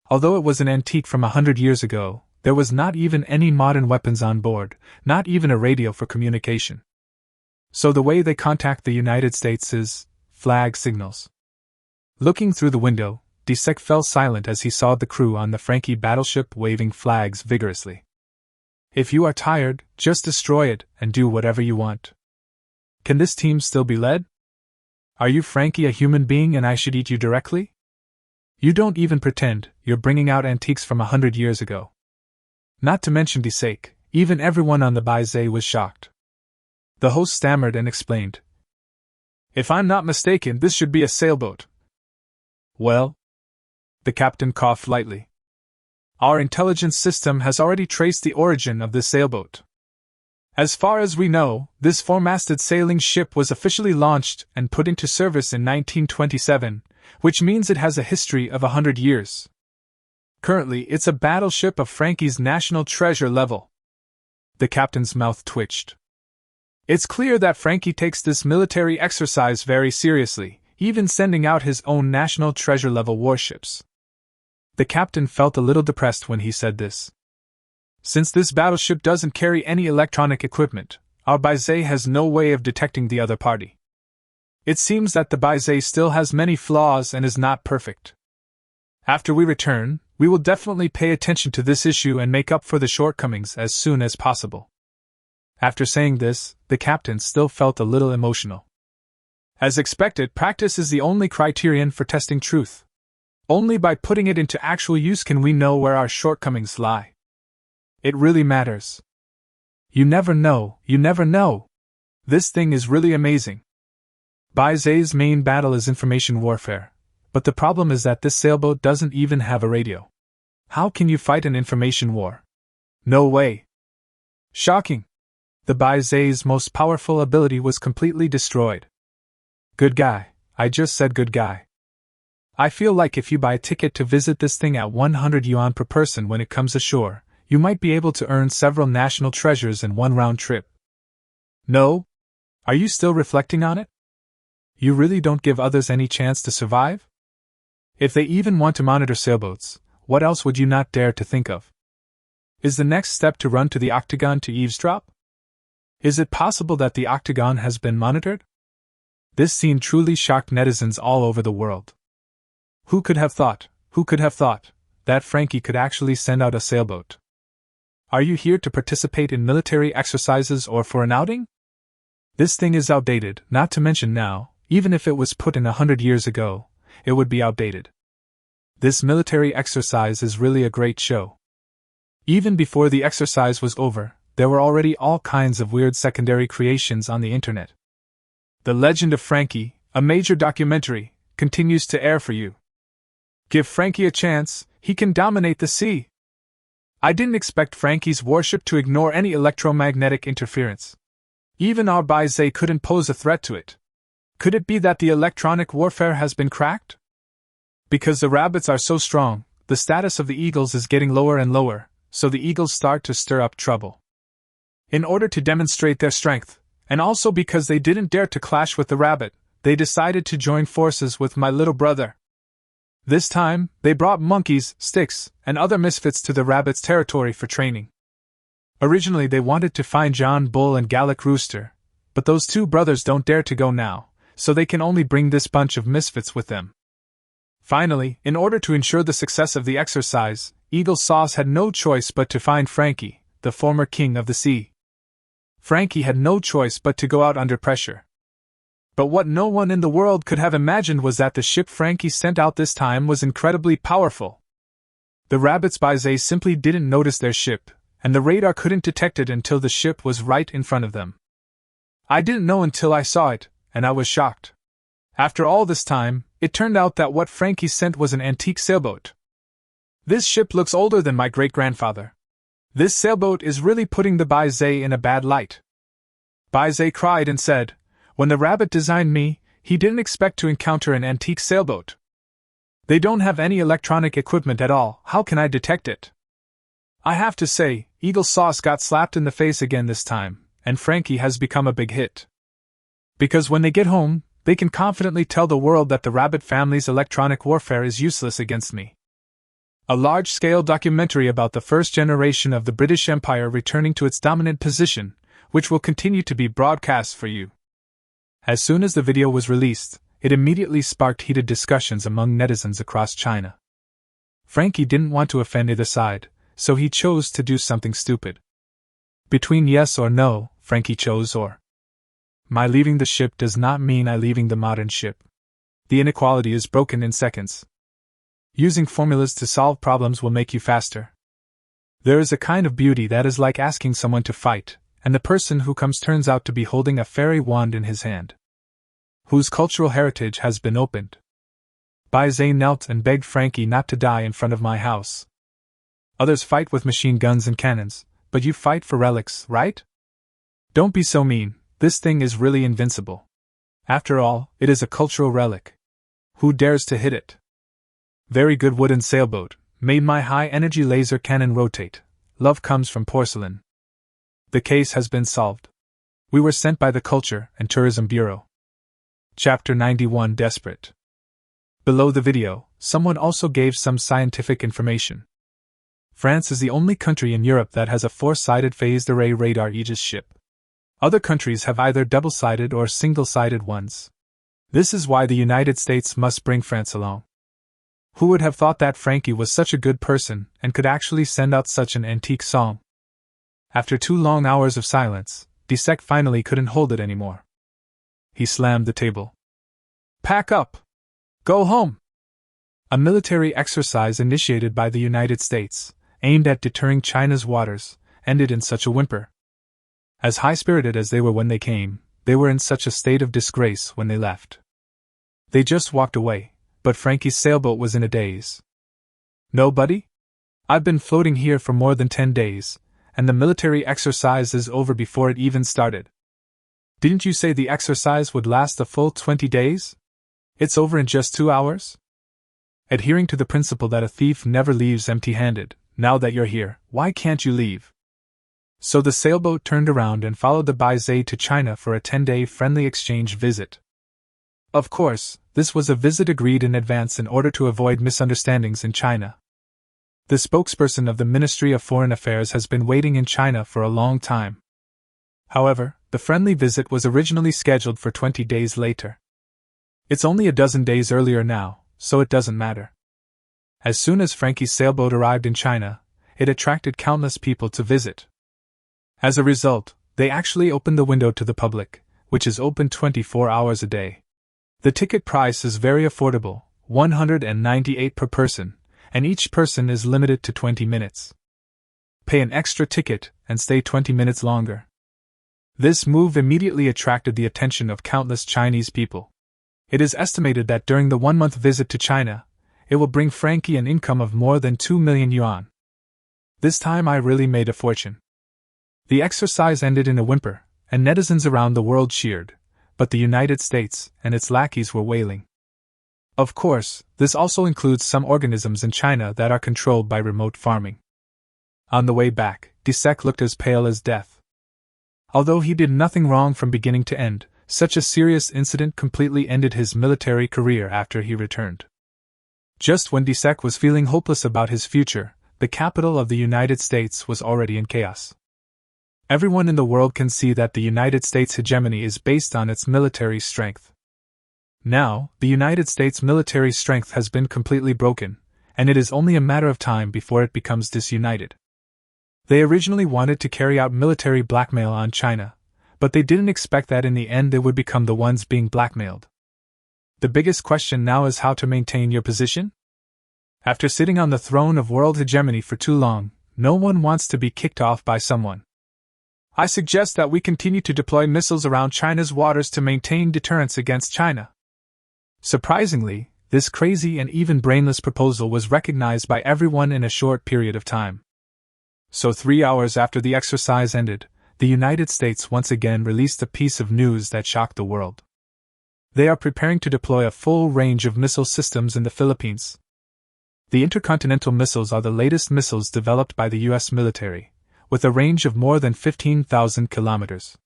Although it was an antique from 100 years ago, there was not even any modern weapons on board, not even a radio for communication. So the way they contact the United States is flag signals. Looking through the window, Disek fell silent as he saw the crew on the Frankie battleship waving flags vigorously. If you are tired, just destroy it and do whatever you want. Can this team still be led? Are you Frankie a human being and I should eat you directly? You don't even pretend you're bringing out antiques from 100 years ago. Not to mention Disek, even everyone on the Baizé was shocked. The host stammered and explained. If I'm not mistaken, this should be a sailboat. Well? The captain coughed lightly. Our intelligence system has already traced the origin of this sailboat. As far as we know, this four-masted sailing ship was officially launched and put into service in 1927, which means it has a history of 100 years. Currently, it's a battleship of Frankie's national treasure level. The captain's mouth twitched. It's clear that Frankie takes this military exercise very seriously, even sending out his own national treasure level warships. The captain felt a little depressed when he said this. Since this battleship doesn't carry any electronic equipment, our Baizé has no way of detecting the other party. It seems that the Baizé still has many flaws and is not perfect. After we return, we will definitely pay attention to this issue and make up for the shortcomings as soon as possible. After saying this, the captain still felt a little emotional. As expected, practice is the only criterion for testing truth. Only by putting it into actual use can we know where our shortcomings lie. It really matters. You never know, you never know. This thing is really amazing. Baizé's main battle is information warfare, but the problem is that this sailboat doesn't even have a radio. How can you fight an information war? No way. Shocking. The Baizé's most powerful ability was completely destroyed. Good guy, I just said good guy. I feel like if you buy a ticket to visit this thing at 100 yuan per person when it comes ashore, you might be able to earn several national treasures in one round trip. No? Are you still reflecting on it? You really don't give others any chance to survive? If they even want to monitor sailboats, what else would you not dare to think of? Is the next step to run to the Octagon to eavesdrop? Is it possible that the Octagon has been monitored? This scene truly shocked netizens all over the world. Who could have thought, that Frankie could actually send out a sailboat? Are you here to participate in military exercises or for an outing? This thing is outdated, not to mention now, even if it was put in 100 years ago, it would be outdated. This military exercise is really a great show. Even before the exercise was over, there were already all kinds of weird secondary creations on the internet. The Legend of Frankie, a major documentary, continues to air for you. Give Frankie a chance, he can dominate the sea. I didn't expect Frankie's warship to ignore any electromagnetic interference. Even our Baizé couldn't pose a threat to it. Could it be that the electronic warfare has been cracked? Because the rabbits are so strong, the status of the eagles is getting lower and lower, so the eagles start to stir up trouble. In order to demonstrate their strength, and also because they didn't dare to clash with the rabbit, they decided to join forces with my little brother. This time, they brought monkeys, sticks, and other misfits to the rabbit's territory for training. Originally they wanted to find John Bull and Gallic Rooster, but those two brothers don't dare to go now, so they can only bring this bunch of misfits with them. Finally, in order to ensure the success of the exercise, Eagle Sauce had no choice but to find Frankie, the former king of the sea. Frankie had no choice but to go out under pressure. But what no one in the world could have imagined was that the ship Frankie sent out this time was incredibly powerful. The rabbits Baizé simply didn't notice their ship, and the radar couldn't detect it until the ship was right in front of them. I didn't know until I saw it, and I was shocked. After all this time, it turned out that what Frankie sent was an antique sailboat. This ship looks older than my great-grandfather. This sailboat is really putting the Baizé in a bad light. Baizé cried and said, "When the rabbit designed me, he didn't expect to encounter an antique sailboat. They don't have any electronic equipment at all, how can I detect it?" I have to say, Eagle Sauce got slapped in the face again this time, and Frankie has become a big hit. Because when they get home, they can confidently tell the world that the rabbit family's electronic warfare is useless against me. A large-scale documentary about the first generation of the British Empire returning to its dominant position, which will continue to be broadcast for you. As soon as the video was released, it immediately sparked heated discussions among netizens across China. Frankie didn't want to offend either side, so he chose to do something stupid. Between yes or no, Frankie chose or. My leaving the ship does not mean I leaving the modern ship. The inequality is broken in seconds. Using formulas to solve problems will make you faster. There is a kind of beauty that is like asking someone to fight, and the person who comes turns out to be holding a fairy wand in his hand. Whose cultural heritage has been opened. Baizé knelt and begged Frankie not to die in front of my house. Others fight with machine guns and cannons, but you fight for relics, right? Don't be so mean, this thing is really invincible. After all, it is a cultural relic. Who dares to hit it? Very good wooden sailboat, made my high-energy laser cannon rotate. Love comes from porcelain. The case has been solved. We were sent by the Culture and Tourism Bureau. Chapter 91 Desperate. Below the video, someone also gave some scientific information. France is the only country in Europe that has a four-sided phased array radar Aegis ship. Other countries have either double-sided or single-sided ones. This is why the United States must bring France along. Who would have thought that Frankie was such a good person and could actually send out such an antique song? After 2 long hours of silence, Dissect finally couldn't hold it anymore. He slammed the table. Pack up! Go home! A military exercise initiated by the United States, aimed at deterring China's waters, ended in such a whimper. As high-spirited as they were when they came, they were in such a state of disgrace when they left. They just walked away. But Frankie's sailboat was in a daze. Nobody? I've been floating here for more than 10 days, and the military exercise is over before it even started. Didn't you say the exercise would last a full 20 days? It's over in just 2 hours? Adhering to the principle that a thief never leaves empty-handed, now that you're here, why can't you leave? So the sailboat turned around and followed the Baizé to China for a 10-day friendly exchange visit. Of course, this was a visit agreed in advance in order to avoid misunderstandings in China. The spokesperson of the Ministry of Foreign Affairs has been waiting in China for a long time. However, the friendly visit was originally scheduled for 20 days later. It's only a dozen days earlier now, so it doesn't matter. As soon as Frankie's sailboat arrived in China, it attracted countless people to visit. As a result, they actually opened the window to the public, which is open 24 hours a day. The ticket price is very affordable, $198 per person, and each person is limited to 20 minutes. Pay an extra ticket and stay 20 minutes longer. This move immediately attracted the attention of countless Chinese people. It is estimated that during the 1-month visit to China, it will bring Frankie an income of more than 2 million yuan. This time I really made a fortune. The exercise ended in a whimper, and netizens around the world cheered, but the United States and its lackeys were wailing. Of course, this also includes some organisms in China that are controlled by remote farming. On the way back, Disek looked as pale as death. Although he did nothing wrong from beginning to end, such a serious incident completely ended his military career after he returned. Just when Disek was feeling hopeless about his future, the capital of the United States was already in chaos. Everyone in the world can see that the United States' hegemony is based on its military strength. Now, the United States' military strength has been completely broken, and it is only a matter of time before it becomes disunited. They originally wanted to carry out military blackmail on China, but they didn't expect that in the end they would become the ones being blackmailed. The biggest question now is how to maintain your position? After sitting on the throne of world hegemony for too long, no one wants to be kicked off by someone. I suggest that we continue to deploy missiles around China's waters to maintain deterrence against China. Surprisingly, this crazy and even brainless proposal was recognized by everyone in a short period of time. So 3 hours after the exercise ended, the United States once again released a piece of news that shocked the world. They are preparing to deploy a full range of missile systems in the Philippines. The intercontinental missiles are the latest missiles developed by the U.S. military, with a range of more than 15,000 kilometers.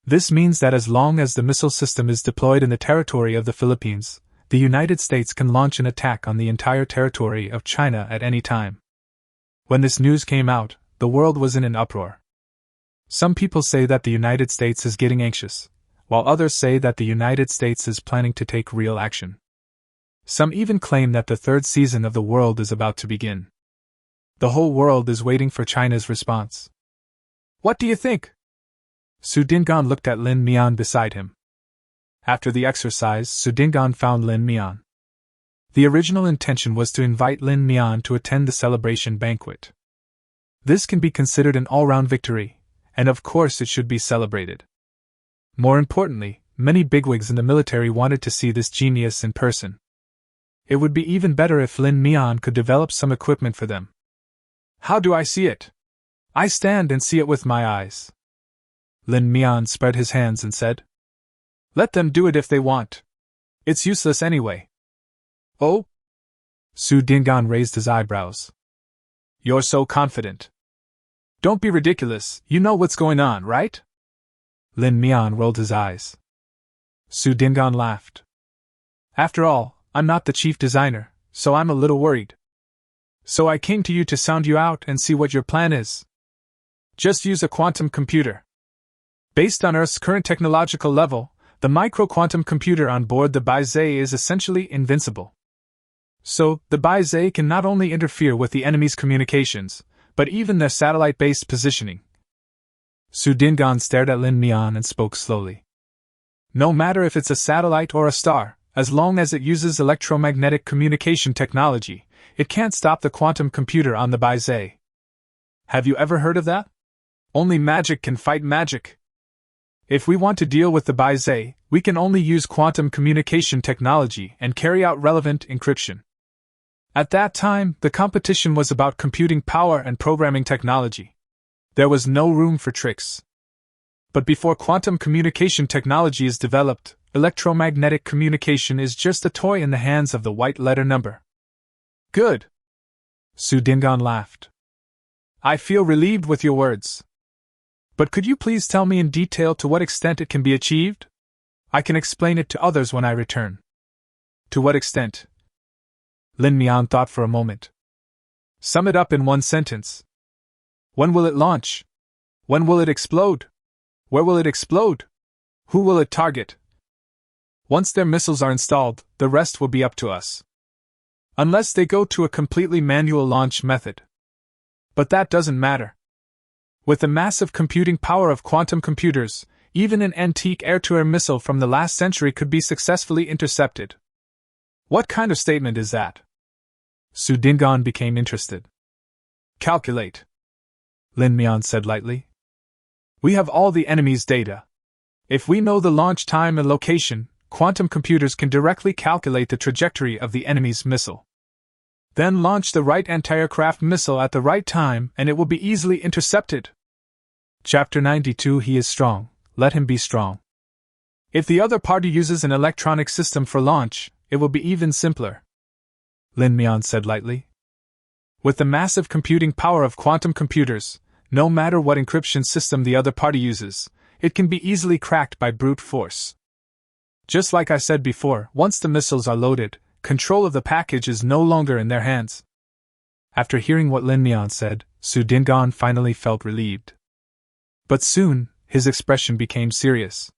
This means that as long as the missile system is deployed in the territory of the Philippines, the United States can launch an attack on the entire territory of China at any time. When this news came out, the world was in an uproar. Some people say that the United States is getting anxious, while others say that the United States is planning to take real action. Some even claim that the third season of the world is about to begin. The whole world is waiting for China's response. What do you think? Su Dingan looked at Lin Mian beside him. After the exercise, Su Dingan found Lin Mian. The original intention was to invite Lin Mian to attend the celebration banquet. This can be considered an all-round victory, and of course it should be celebrated. More importantly, many bigwigs in the military wanted to see this genius in person. It would be even better if Lin Mian could develop some equipment for them. How do I see it? I stand and see it with my eyes. Lin Mian spread his hands and said, Let them do it if they want. It's useless anyway. Oh? Su Dingan raised his eyebrows. You're so confident. Don't be ridiculous, you know what's going on, right? Lin Mian rolled his eyes. Su Dingan laughed. After all, I'm not the chief designer, so I'm a little worried. So I came to you to sound you out and see what your plan is. Just use a quantum computer. Based on Earth's current technological level, the micro-quantum computer on board the Baizé is essentially invincible. So, the Baizé can not only interfere with the enemy's communications, but even their satellite-based positioning. Su Dingan stared at Lin Mian and spoke slowly. No matter if it's a satellite or a star, as long as it uses electromagnetic communication technology, it can't stop the quantum computer on the Baizé. Have you ever heard of that? Only magic can fight magic. If we want to deal with the Baizé, we can only use quantum communication technology and carry out relevant encryption. At that time, the competition was about computing power and programming technology. There was no room for tricks. But before quantum communication technology is developed, electromagnetic communication is just a toy in the hands of the white letter number. Good. Su Dingan laughed. I feel relieved with your words. But could you please tell me in detail to what extent it can be achieved? I can explain it to others when I return. To what extent? Lin Mian thought for a moment. Sum it up in one sentence. When will it launch? When will it explode? Where will it explode? Who will it target? Once their missiles are installed, the rest will be up to us. Unless they go to a completely manual launch method. But that doesn't matter. With the massive computing power of quantum computers, even an antique air-to-air missile from the last century could be successfully intercepted. What kind of statement is that? Su Dingan became interested. Calculate. Lin Mian said lightly. We have all the enemy's data. If we know the launch time and location, quantum computers can directly calculate the trajectory of the enemy's missile. Then launch the right anti-aircraft missile at the right time and it will be easily intercepted. Chapter 92. He is strong, let him be strong. If the other party uses an electronic system for launch, it will be even simpler, Lin Mian said lightly. With the massive computing power of quantum computers, no matter what encryption system the other party uses, it can be easily cracked by brute force. Just like I said before, once the missiles are loaded, control of the package is no longer in their hands. After hearing what Lin Mian said, Su Dingan finally felt relieved. But soon, his expression became serious.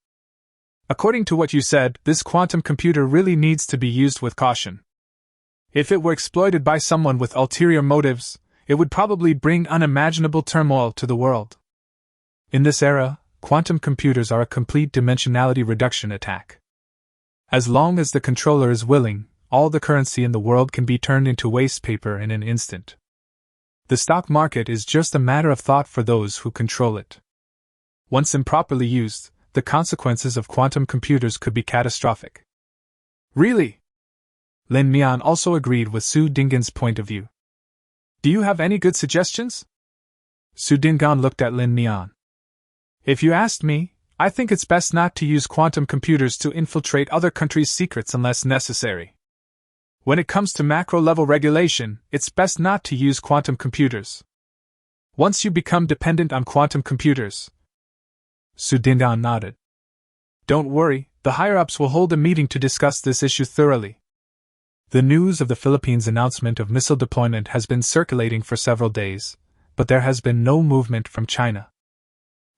According to what you said, this quantum computer really needs to be used with caution. If it were exploited by someone with ulterior motives, it would probably bring unimaginable turmoil to the world. In this era, quantum computers are a complete dimensionality reduction attack. As long as the controller is willing, all the currency in the world can be turned into waste paper in an instant. The stock market is just a matter of thought for those who control it. Once improperly used, the consequences of quantum computers could be catastrophic. Really? Lin Mian also agreed with Su Dingan's point of view. Do you have any good suggestions? Su Dingan looked at Lin Mian. If you asked me, I think it's best not to use quantum computers to infiltrate other countries' secrets unless necessary. When it comes to macro-level regulation, it's best not to use quantum computers. Once you become dependent on quantum computers. Su Dingan nodded. Don't worry, the higher-ups will hold a meeting to discuss this issue thoroughly. The news of the Philippines' announcement of missile deployment has been circulating for several days, but there has been no movement from China.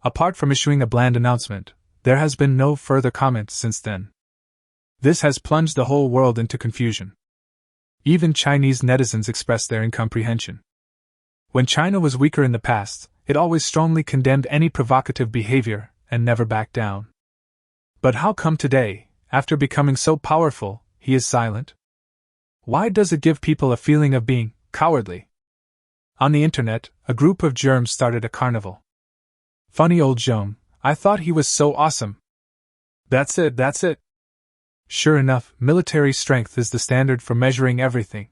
Apart from issuing a bland announcement, there has been no further comment since then. This has plunged the whole world into confusion. Even Chinese netizens expressed their incomprehension. When China was weaker in the past, it always strongly condemned any provocative behavior and never backed down. But how come today, after becoming so powerful, he is silent? Why does it give people a feeling of being cowardly? On the internet, a group of germs started a carnival. Funny old germ, I thought he was so awesome. That's it. Sure enough, military strength is the standard for measuring everything.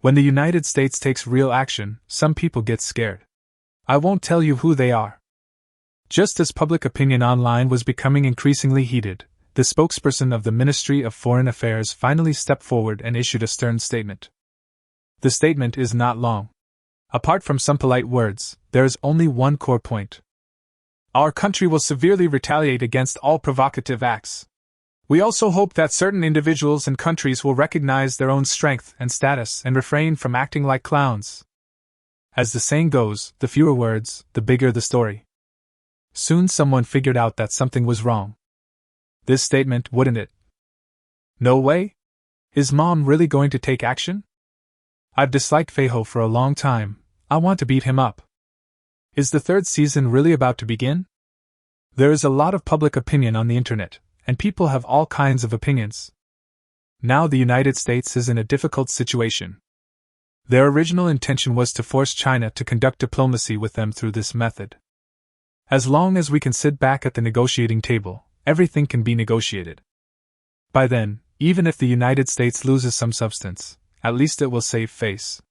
When the United States takes real action, some people get scared. I won't tell you who they are. Just as public opinion online was becoming increasingly heated, the spokesperson of the Ministry of Foreign Affairs finally stepped forward and issued a stern statement. The statement is not long. Apart from some polite words, there is only one core point. Our country will severely retaliate against all provocative acts. We also hope that certain individuals and countries will recognize their own strength and status and refrain from acting like clowns. As the saying goes, the fewer words, the bigger the story. Soon someone figured out that something was wrong. This statement, wouldn't it? No way? Is Mom really going to take action? I've disliked Feiho for a long time. I want to beat him up. Is the third season really about to begin? There is a lot of public opinion on the internet, and people have all kinds of opinions. Now the United States is in a difficult situation. Their original intention was to force China to conduct diplomacy with them through this method. As long as we can sit back at the negotiating table, everything can be negotiated. By then, even if the United States loses some substance, at least it will save face.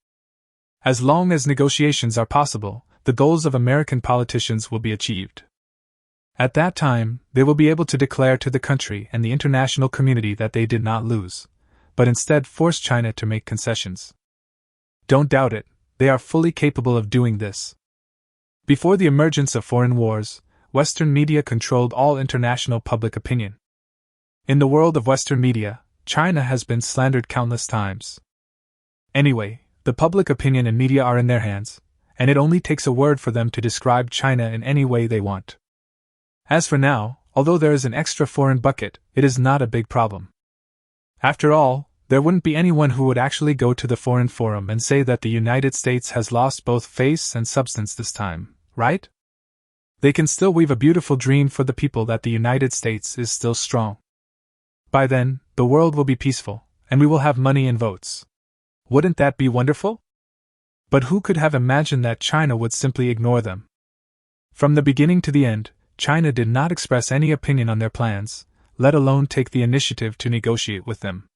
As long as negotiations are possible, the goals of American politicians will be achieved. At that time, they will be able to declare to the country and the international community that they did not lose, but instead force China to make concessions. Don't doubt it, they are fully capable of doing this. Before the emergence of foreign wars, Western media controlled all international public opinion. In the world of Western media, China has been slandered countless times. Anyway, the public opinion and media are in their hands, and it only takes a word for them to describe China in any way they want. As for now, although there is an extra foreign bucket, it is not a big problem. After all, there wouldn't be anyone who would actually go to the foreign forum and say that the United States has lost both face and substance this time, right? They can still weave a beautiful dream for the people that the United States is still strong. By then, the world will be peaceful, and we will have money and votes. Wouldn't that be wonderful? But who could have imagined that China would simply ignore them? From the beginning to the end, China did not express any opinion on their plans, let alone take the initiative to negotiate with them.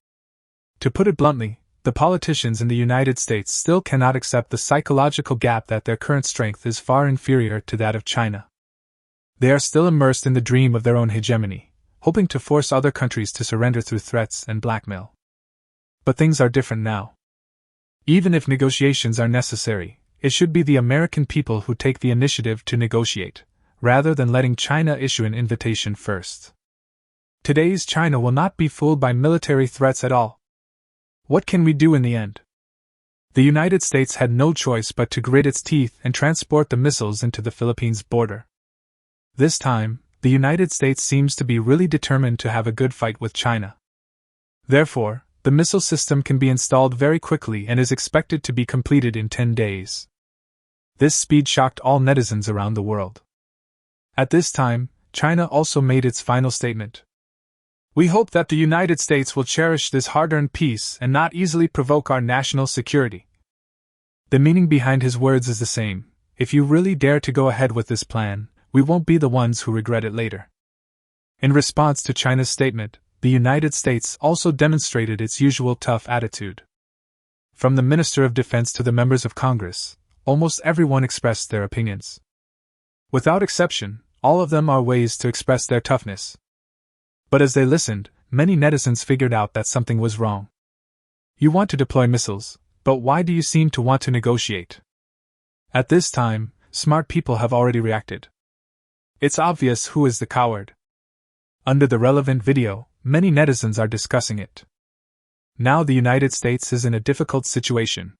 To put it bluntly, the politicians in the United States still cannot accept the psychological gap that their current strength is far inferior to that of China. They are still immersed in the dream of their own hegemony, hoping to force other countries to surrender through threats and blackmail. But things are different now. Even if negotiations are necessary, it should be the American people who take the initiative to negotiate, rather than letting China issue an invitation first. Today's China will not be fooled by military threats at all. What can we do in the end? The United States had no choice but to grit its teeth and transport the missiles into the Philippines border. This time, the United States seems to be really determined to have a good fight with China. Therefore, the missile system can be installed very quickly and is expected to be completed in 10 days. This speed shocked all netizens around the world. At this time, China also made its final statement. We hope that the United States will cherish this hard-earned peace and not easily provoke our national security. The meaning behind his words is the same. If you really dare to go ahead with this plan, we won't be the ones who regret it later. In response to China's statement, the United States also demonstrated its usual tough attitude. From the Minister of Defense to the members of Congress, almost everyone expressed their opinions. Without exception, all of them are ways to express their toughness. But as they listened, many netizens figured out that something was wrong. You want to deploy missiles, but why do you seem to want to negotiate? At this time, smart people have already reacted. It's obvious who is the coward. Under the relevant video, many netizens are discussing it. Now the United States is in a difficult situation.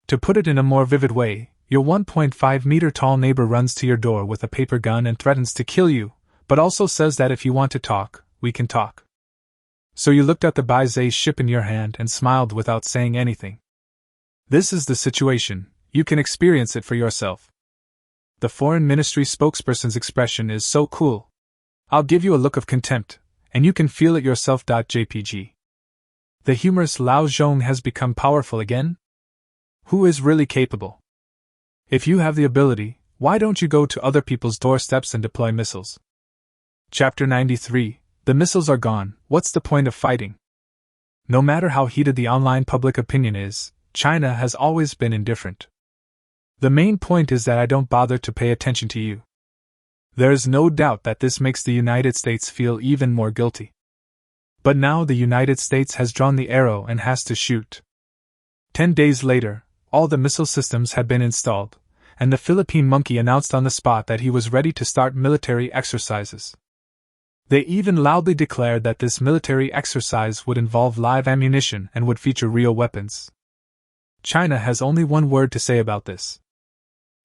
To put it in a more vivid way, your 1.5-meter tall neighbor runs to your door with a paper gun and threatens to kill you, but also says that if you want to talk, we can talk. So you looked at the Baize ship in your hand and smiled without saying anything. This is the situation, you can experience it for yourself. The Foreign Ministry spokesperson's expression is so cool. I'll give you a look of contempt, and you can feel it yourself. JPG. The humorous Lao Zhong has become powerful again? Who is really capable? If you have the ability, why don't you go to other people's doorsteps and deploy missiles? Chapter 93. The missiles are gone, what's the point of fighting? No matter how heated the online public opinion is, China has always been indifferent. The main point is that I don't bother to pay attention to you. There is no doubt that this makes the United States feel even more guilty. But now the United States has drawn the arrow and has to shoot. 10 days later, all the missile systems had been installed, and the Philippine monkey announced on the spot that he was ready to start military exercises. They even loudly declared that this military exercise would involve live ammunition and would feature real weapons. China has only one word to say about this.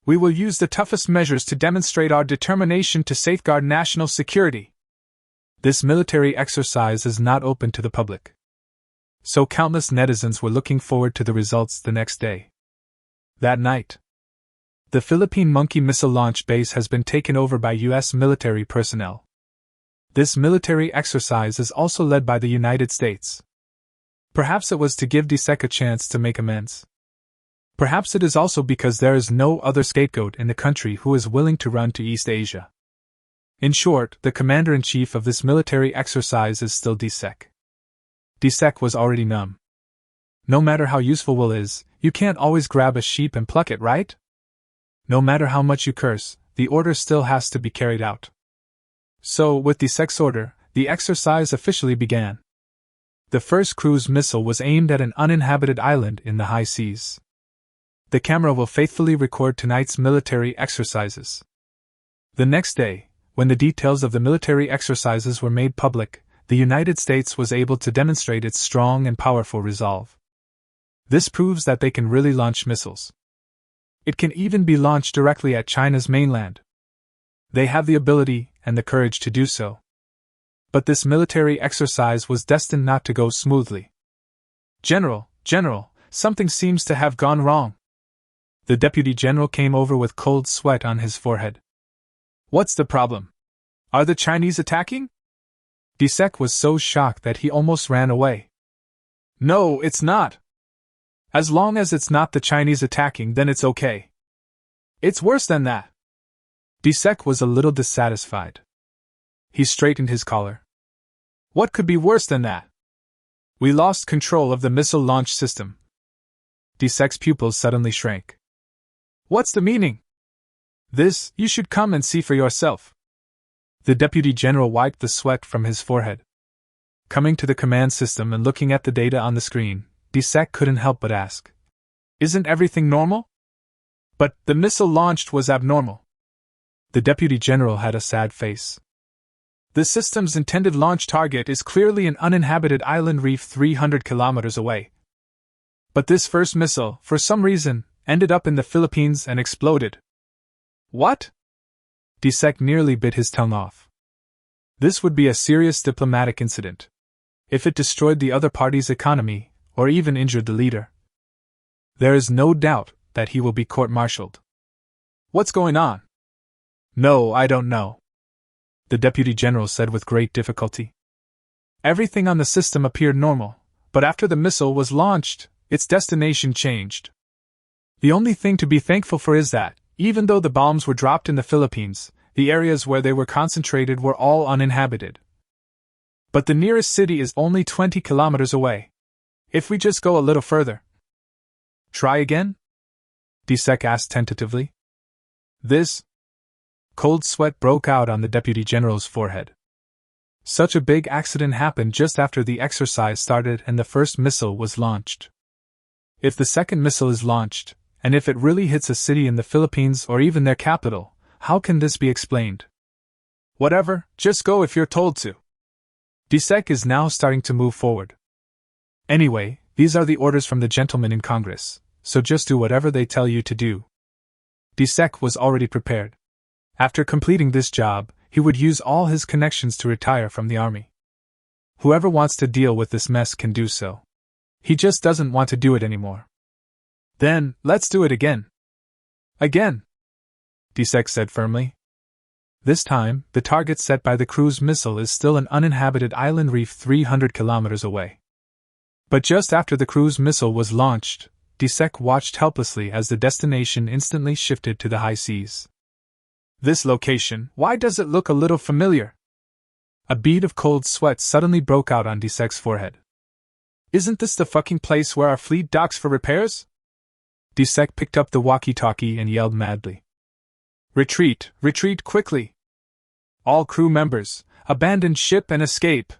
We will use the toughest measures to demonstrate our determination to safeguard national security. This military exercise is not open to the public. So countless netizens were looking forward to the results the next day. That night, the Philippine Monkey missile launch base has been taken over by U.S. military personnel. This military exercise is also led by the United States. Perhaps it was to give DSEC a chance to make amends. Perhaps it is also because there is no other scapegoat in the country who is willing to run to East Asia. In short, the commander-in-chief of this military exercise is still DSEC. DSEC was already numb. No matter how useful will is, you can't always grab a sheep and pluck it, right? No matter how much you curse, the order still has to be carried out. So, with DSEC's order, the exercise officially began. The first cruise missile was aimed at an uninhabited island in the high seas. The camera will faithfully record tonight's military exercises. The next day, when the details of the military exercises were made public, the United States was able to demonstrate its strong and powerful resolve. This proves that they can really launch missiles. It can even be launched directly at China's mainland. They have the ability and the courage to do so. But this military exercise was destined not to go smoothly. General, something seems to have gone wrong. The Deputy General came over with cold sweat on his forehead. What's the problem? Are the Chinese attacking? DSEC was so shocked that he almost ran away. No, it's not. As long as it's not the Chinese attacking, then it's okay. It's worse than that. DSEC was a little dissatisfied. He straightened his collar. What could be worse than that? We lost control of the missile launch system. Disec's pupils suddenly shrank. What's the meaning? This, you should come and see for yourself. The Deputy General wiped the sweat from his forehead. Coming to the command system and looking at the data on the screen, Disec couldn't help but ask. Isn't everything normal? But the missile launched was abnormal. The Deputy General had a sad face. The system's intended launch target is clearly an uninhabited island reef 300 kilometers away. But this first missile, for some reason, ended up in the Philippines and exploded. What? Disec nearly bit his tongue off. This would be a serious diplomatic incident. If it destroyed the other party's economy, or even injured the leader. There is no doubt that he will be court-martialed. What's going on? No, I don't know. The Deputy General said with great difficulty. Everything on the system appeared normal, but after the missile was launched, its destination changed. The only thing to be thankful for is that, even though the bombs were dropped in the Philippines, the areas where they were concentrated were all uninhabited. But the nearest city is only 20 kilometers away. If we just go a little further. Try again? Disec asked tentatively. This? Cold sweat broke out on the Deputy General's forehead. Such a big accident happened just after the exercise started and the first missile was launched. If the second missile is launched, and if it really hits a city in the Philippines or even their capital, how can this be explained? Whatever, just go if you're told to. Disec is now starting to move forward. Anyway, these are the orders from the gentlemen in Congress, so just do whatever they tell you to do. Disec was already prepared. After completing this job, he would use all his connections to retire from the army. Whoever wants to deal with this mess can do so. He just doesn't want to do it anymore. Then, let's do it again. Again, Disec said firmly. This time, the target set by the cruise missile is still an uninhabited island reef 300 kilometers away. But just after the cruise missile was launched, Disec watched helplessly as the destination instantly shifted to the high seas. This location, why does it look a little familiar? A bead of cold sweat suddenly broke out on Disec's forehead. Isn't this the fucking place where our fleet docks for repairs? Disec picked up the walkie-talkie and yelled madly. Retreat, retreat quickly! All crew members, abandon ship and escape!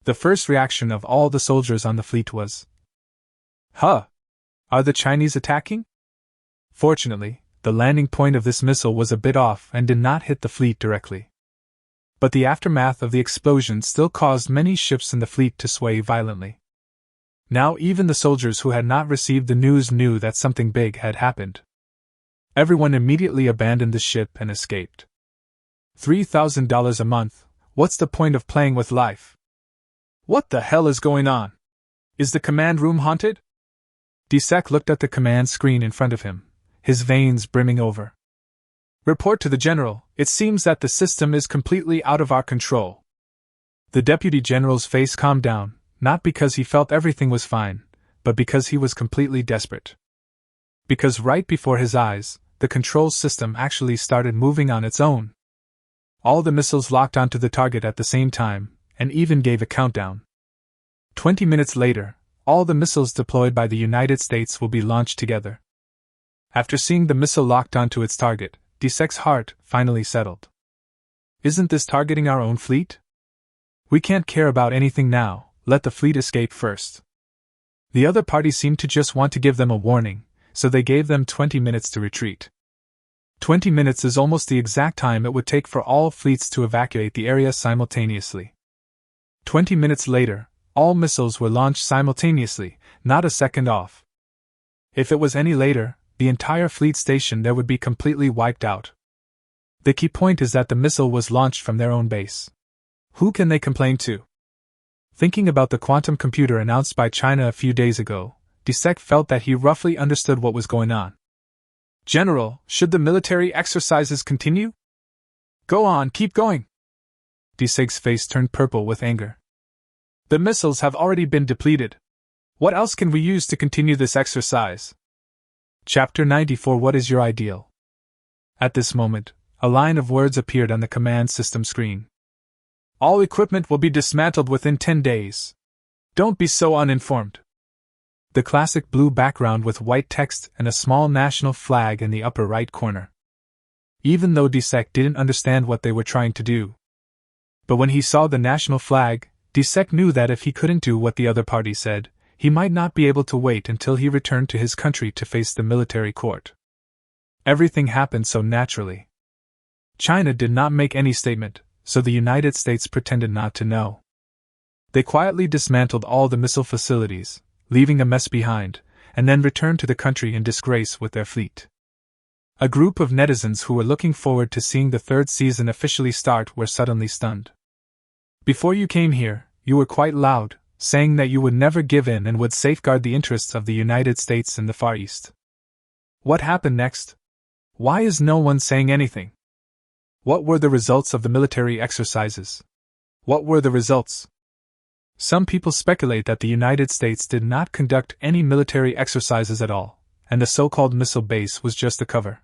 The first reaction of all the soldiers on the fleet was, Huh! Are the Chinese attacking? Fortunately, the landing point of this missile was a bit off and did not hit the fleet directly. But the aftermath of the explosion still caused many ships in the fleet to sway violently. Now even the soldiers who had not received the news knew that something big had happened. Everyone immediately abandoned the ship and escaped. $3,000 a month, what's the point of playing with life? What the hell is going on? Is the command room haunted? Disec looked at the command screen in front of him, his veins brimming over. Report to the General, it seems that the system is completely out of our control. The Deputy General's face calmed down, not because he felt everything was fine, but because he was completely desperate. Because right before his eyes, the control system actually started moving on its own. All the missiles locked onto the target at the same time, and even gave a countdown. 20 minutes later, all the missiles deployed by the United States will be launched together. After seeing the missile locked onto its target, Disec's heart finally settled. Isn't this targeting our own fleet? We can't care about anything now, let the fleet escape first. The other party seemed to just want to give them a warning, so they gave them 20 minutes to retreat. 20 minutes is almost the exact time it would take for all fleets to evacuate the area simultaneously. 20 minutes later, all missiles were launched simultaneously, not a second off. If it was any later, the entire fleet station there would be completely wiped out. The key point is that the missile was launched from their own base. Who can they complain to? Thinking about the quantum computer announced by China a few days ago, Disec felt that he roughly understood what was going on. General, should the military exercises continue? Go on, keep going. Disec's face turned purple with anger. The missiles have already been depleted. What else can we use to continue this exercise? Chapter 94 What is your ideal? At this moment, a line of words appeared on the command system screen. All equipment will be dismantled within 10 days. Don't be so uninformed. The classic blue background with white text and a small national flag in the upper right corner. Even though Disek didn't understand what they were trying to do. But when he saw the national flag, Disek knew that if he couldn't do what the other party said, he might not be able to wait until he returned to his country to face the military court. Everything happened so naturally. China did not make any statement, so the United States pretended not to know. They quietly dismantled all the missile facilities, leaving a mess behind, and then returned to the country in disgrace with their fleet. A group of netizens who were looking forward to seeing the third season officially start were suddenly stunned. Before you came here, you were quite loud, saying that you would never give in and would safeguard the interests of the United States in the Far East. What happened next? Why is no one saying anything? What were the results of the military exercises? What were the results? Some people speculate that the United States did not conduct any military exercises at all, and the so-called missile base was just a cover.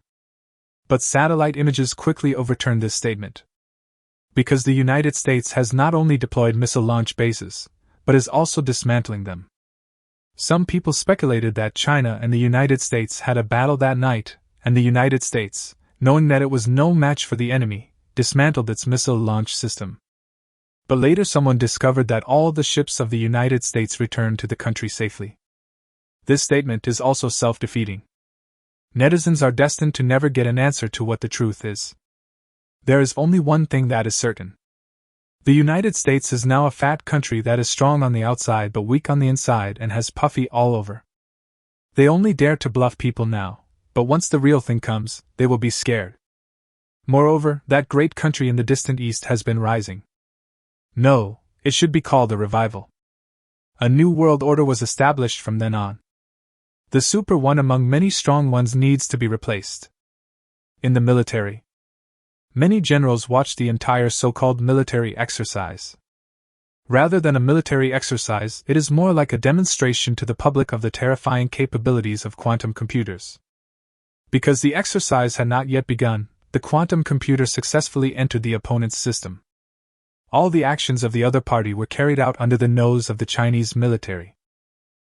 But satellite images quickly overturned this statement. Because the United States has not only deployed missile launch bases, but is also dismantling them. Some people speculated that China and the United States had a battle that night, and the United States, knowing that it was no match for the enemy, dismantled its missile launch system. But later someone discovered that all the ships of the United States returned to the country safely. This statement is also self-defeating. Netizens are destined to never get an answer to what the truth is. There is only one thing that is certain. The United States is now a fat country that is strong on the outside but weak on the inside and has puffy all over. They only dare to bluff people now, but once the real thing comes, they will be scared. Moreover, that great country in the distant east has been rising. No, it should be called a revival. A new world order was established from then on. The super one among many strong ones needs to be replaced. In the military, many generals watched the entire so-called military exercise. Rather than a military exercise, it is more like a demonstration to the public of the terrifying capabilities of quantum computers. Because the exercise had not yet begun, the quantum computer successfully entered the opponent's system. All the actions of the other party were carried out under the nose of the Chinese military.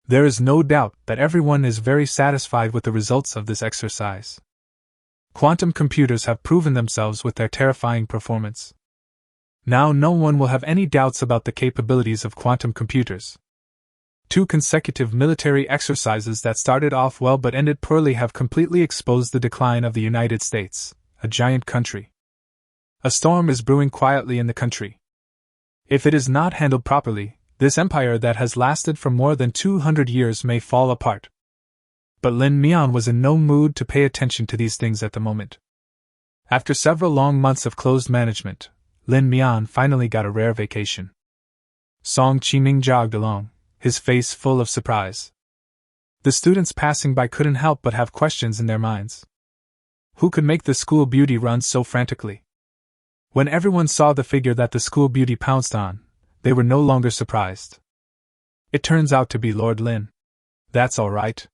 There is no doubt that everyone is very satisfied with the results of this exercise. Quantum computers have proven themselves with their terrifying performance. Now no one will have any doubts about the capabilities of quantum computers. 2 consecutive military exercises that started off well but ended poorly have completely exposed the decline of the United States, a giant country. A storm is brewing quietly in the country. If it is not handled properly, this empire that has lasted for more than 200 years may fall apart. But Lin Mian was in no mood to pay attention to these things at the moment. After several long months of closed management, Lin Mian finally got a rare vacation. Song Qiming jogged along, his face full of surprise. The students passing by couldn't help but have questions in their minds. Who could make the school beauty run so frantically? When everyone saw the figure that the school beauty pounced on, they were no longer surprised. It turns out to be Lord Lin. That's all right.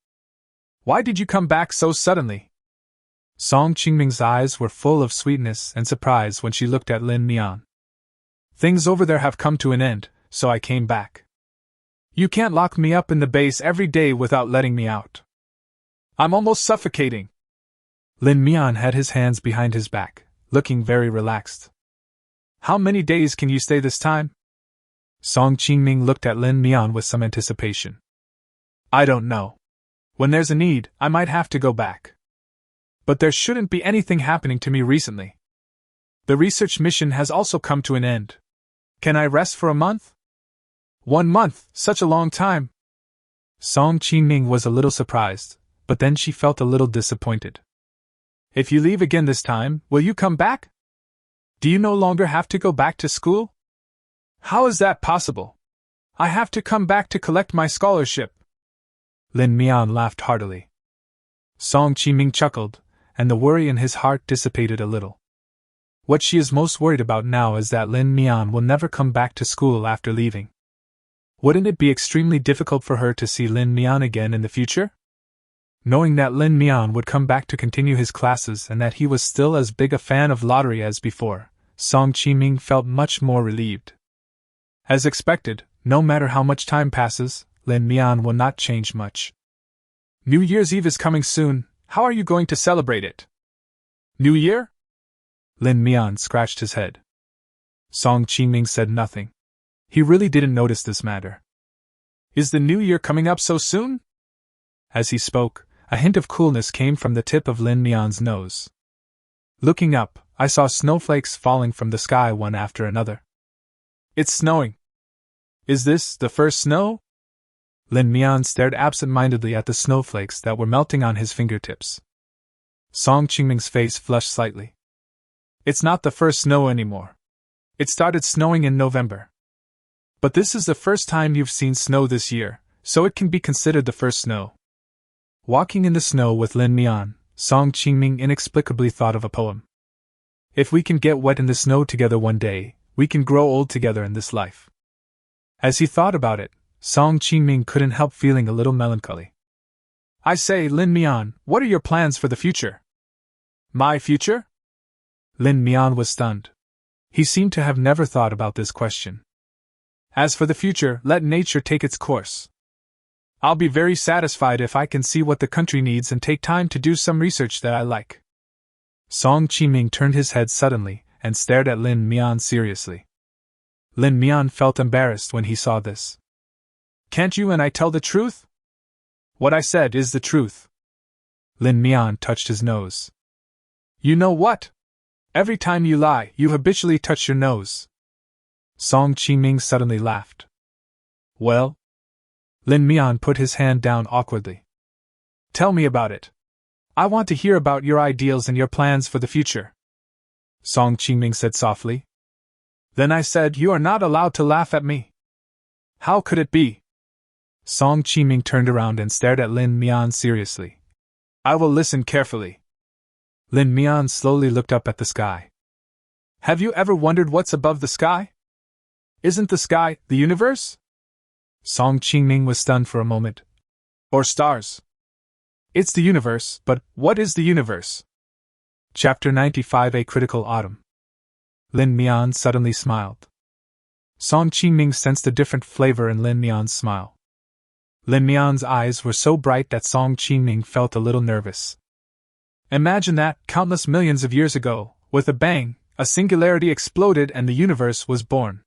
Why did you come back so suddenly? Song Qingming's eyes were full of sweetness and surprise when she looked at Lin Mian. Things over there have come to an end, so I came back. You can't lock me up in the base every day without letting me out. I'm almost suffocating. Lin Mian had his hands behind his back, looking very relaxed. How many days can you stay this time? Song Qingming looked at Lin Mian with some anticipation. I don't know. When there's a need, I might have to go back. But there shouldn't be anything happening to me recently. The research mission has also come to an end. Can I rest for a month? 1 month, such a long time. Song Qingming was a little surprised, but then she felt a little disappointed. If you leave again this time, will you come back? Do you no longer have to go back to school? How is that possible? I have to come back to collect my scholarship. Lin Mian laughed heartily. Song Qiming chuckled, and the worry in his heart dissipated a little. What she is most worried about now is that Lin Mian will never come back to school after leaving. Wouldn't it be extremely difficult for her to see Lin Mian again in the future? Knowing that Lin Mian would come back to continue his classes and that he was still as big a fan of lottery as before, Song Qiming felt much more relieved. As expected, No matter how much time passes, Lin Mian will not change much. New Year's Eve is coming soon. How are you going to celebrate it? New Year? Lin Mian scratched his head. Song Qingming said nothing. He really didn't notice this matter. Is the New Year coming up so soon? As he spoke, a hint of coolness came from the tip of Lin Mian's nose. Looking up, I saw snowflakes falling from the sky one after another. It's snowing. Is this the first snow? Lin Mian stared absent-mindedly at the snowflakes that were melting on his fingertips. Song Qingming's face flushed slightly. It's not the first snow anymore. It started snowing in November. But this is the first time you've seen snow this year, so it can be considered the first snow. Walking in the snow with Lin Mian, Song Qingming inexplicably thought of a poem. If we can get wet in the snow together one day, we can grow old together in this life. As he thought about it, Song Qingming couldn't help feeling a little melancholy. I say, Lin Mian, what are your plans for the future? My future? Lin Mian was stunned. He seemed to have never thought about this question. As for the future, let nature take its course. I'll be very satisfied if I can see what the country needs and take time to do some research that I like. Song Qingming turned his head suddenly and stared at Lin Mian seriously. Lin Mian felt embarrassed when he saw this. Can't you and I tell the truth? What I said is the truth. Lin Mian touched his nose. You know what? Every time you lie, you habitually touch your nose. Song Qingming suddenly laughed. Well? Lin Mian put his hand down awkwardly. Tell me about it. I want to hear about your ideals and your plans for the future. Song Qingming said softly. Then I said you are not allowed to laugh at me. How could it be? Song Qingming turned around and stared at Lin Mian seriously. I will listen carefully. Lin Mian slowly looked up at the sky. Have you ever wondered what's above the sky? Isn't the sky the universe? Song Qingming was stunned for a moment. Or stars? It's the universe, but what is the universe? Chapter 95 A Critical Autumn. Lin Mian suddenly smiled. Song Qingming sensed a different flavor in Lin Mian's smile. Lin Mian's eyes were so bright that Song Qingming felt a little nervous. Imagine that, countless millions of years ago, with a bang, a singularity exploded and the universe was born.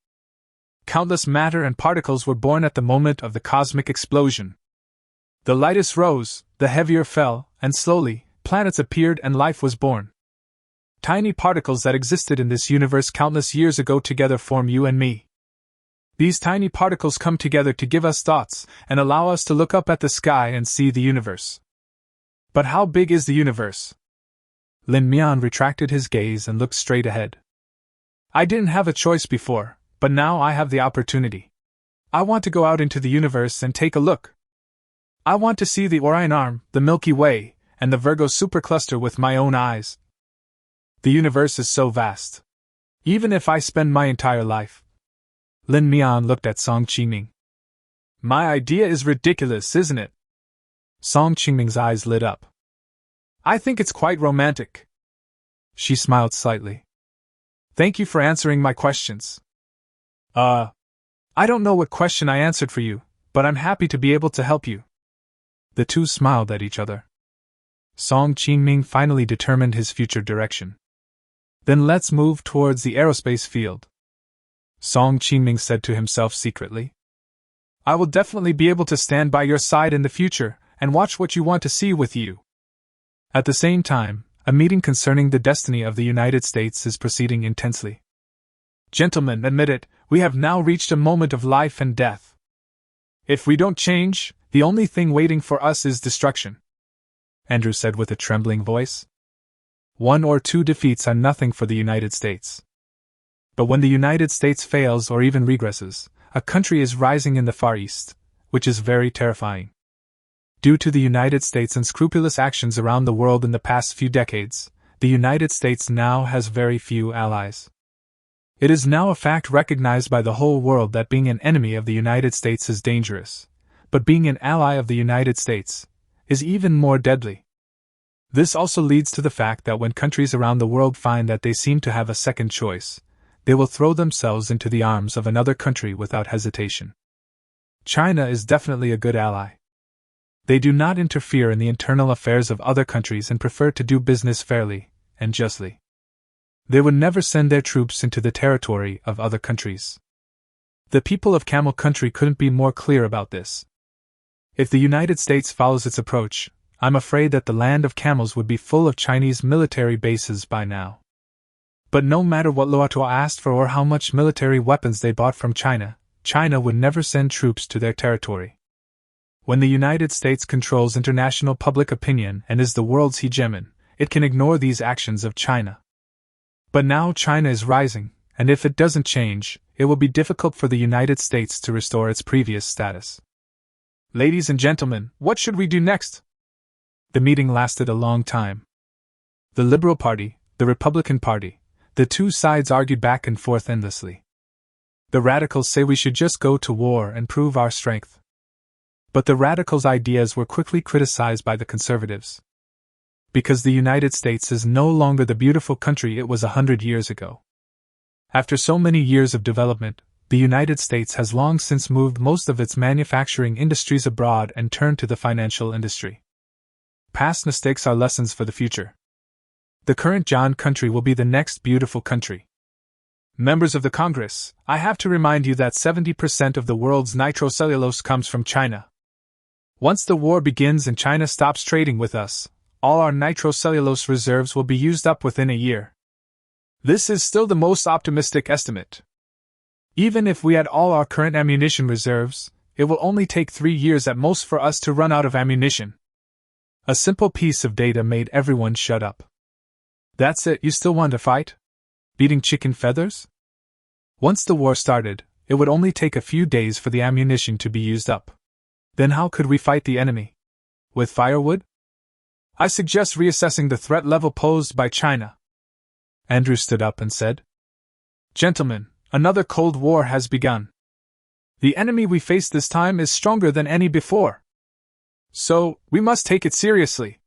Countless matter and particles were born at the moment of the cosmic explosion. The lightest rose, the heavier fell, and slowly, planets appeared and life was born. Tiny particles that existed in this universe countless years ago together form you and me. These tiny particles come together to give us thoughts and allow us to look up at the sky and see the universe. But how big is the universe? Lin Mian retracted his gaze and looked straight ahead. I didn't have a choice before, but now I have the opportunity. I want to go out into the universe and take a look. I want to see the Orion Arm, the Milky Way, and the Virgo supercluster with my own eyes. The universe is so vast. Even if I spend my entire life. Lin Mian looked at Song Qingming. My idea is ridiculous, isn't it? Song Qingming's eyes lit up. I think it's quite romantic. She smiled slightly. Thank you for answering my questions. I don't know what question I answered for you, but I'm happy to be able to help you. The two smiled at each other. Song Qingming finally determined his future direction. Then let's move towards the aerospace field. Song Qingming said to himself secretly. I will definitely be able to stand by your side in the future and watch what you want to see with you. At the same time, a meeting concerning the destiny of the United States is proceeding intensely. Gentlemen, admit it, we have now reached a moment of life and death. If we don't change, the only thing waiting for us is destruction. Andrew said with a trembling voice. 1 or 2 defeats are nothing for the United States. But when the United States fails or even regresses, a country is rising in the Far East, which is very terrifying. Due to the United States' unscrupulous actions around the world in the past few decades, the United States now has very few allies. It is now a fact recognized by the whole world that being an enemy of the United States is dangerous, but being an ally of the United States is even more deadly. This also leads to the fact that when countries around the world find that they seem to have a second choice, they will throw themselves into the arms of another country without hesitation. China is definitely a good ally. They do not interfere in the internal affairs of other countries and prefer to do business fairly and justly. They would never send their troops into the territory of other countries. The people of Camel Country couldn't be more clear about this. If the United States follows its approach, I'm afraid that the land of camels would be full of Chinese military bases by now. But no matter what Luotua asked for or how much military weapons they bought from China, China would never send troops to their territory. When the United States controls international public opinion and is the world's hegemon, it can ignore these actions of China. But now China is rising, and if it doesn't change, it will be difficult for the United States to restore its previous status. Ladies and gentlemen, what should we do next? The meeting lasted a long time. The Liberal Party, the Republican Party, the two sides argued back and forth endlessly. The radicals say we should just go to war and prove our strength. But the radicals' ideas were quickly criticized by the conservatives. Because the United States is no longer the beautiful country it was 100 years ago. After so many years of development, the United States has long since moved most of its manufacturing industries abroad and turned to the financial industry. Past mistakes are lessons for the future. The current John country will be the next beautiful country. Members of the Congress, I have to remind you that 70% of the world's nitrocellulose comes from China. Once the war begins and China stops trading with us, all our nitrocellulose reserves will be used up within a year. This is still the most optimistic estimate. Even if we had all our current ammunition reserves, it will only take 3 years at most for us to run out of ammunition. A simple piece of data made everyone shut up. That's it, you still want to fight? Beating chicken feathers? Once the war started, it would only take a few days for the ammunition to be used up. Then how could we fight the enemy? With firewood? I suggest reassessing the threat level posed by China. Andrew stood up and said, Gentlemen, another Cold War has begun. The enemy we face this time is stronger than any before. So, we must take it seriously.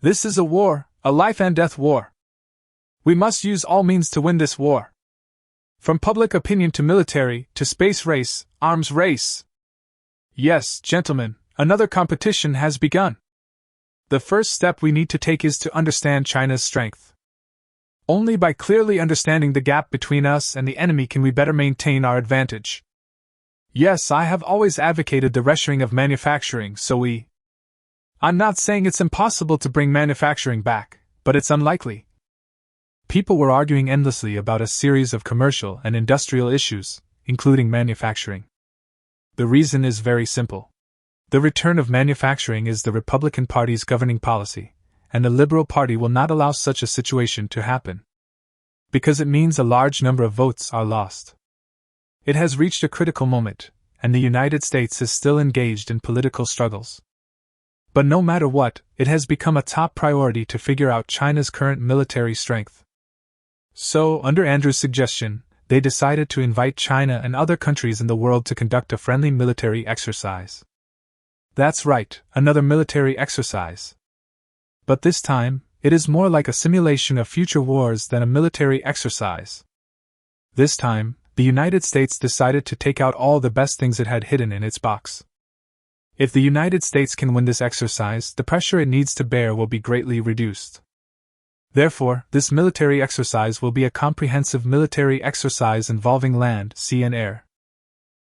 This is a war, a life and death war. We must use all means to win this war. From public opinion to military, to space race, arms race. Yes, gentlemen, another competition has begun. The first step we need to take is to understand China's strength. Only by clearly understanding the gap between us and the enemy can we better maintain our advantage. Yes, I have always advocated the reshoring of manufacturing, I'm not saying it's impossible to bring manufacturing back, but it's unlikely. People were arguing endlessly about a series of commercial and industrial issues, including manufacturing. The reason is very simple. The return of manufacturing is the Republican Party's governing policy, and the Liberal Party will not allow such a situation to happen. Because it means a large number of votes are lost. It has reached a critical moment, and the United States is still engaged in political struggles. But no matter what, it has become a top priority to figure out China's current military strength. So, under Andrew's suggestion, they decided to invite China and other countries in the world to conduct a friendly military exercise. That's right, another military exercise. But this time, it is more like a simulation of future wars than a military exercise. This time, the United States decided to take out all the best things it had hidden in its box. If the United States can win this exercise, the pressure it needs to bear will be greatly reduced. Therefore, this military exercise will be a comprehensive military exercise involving land, sea and air.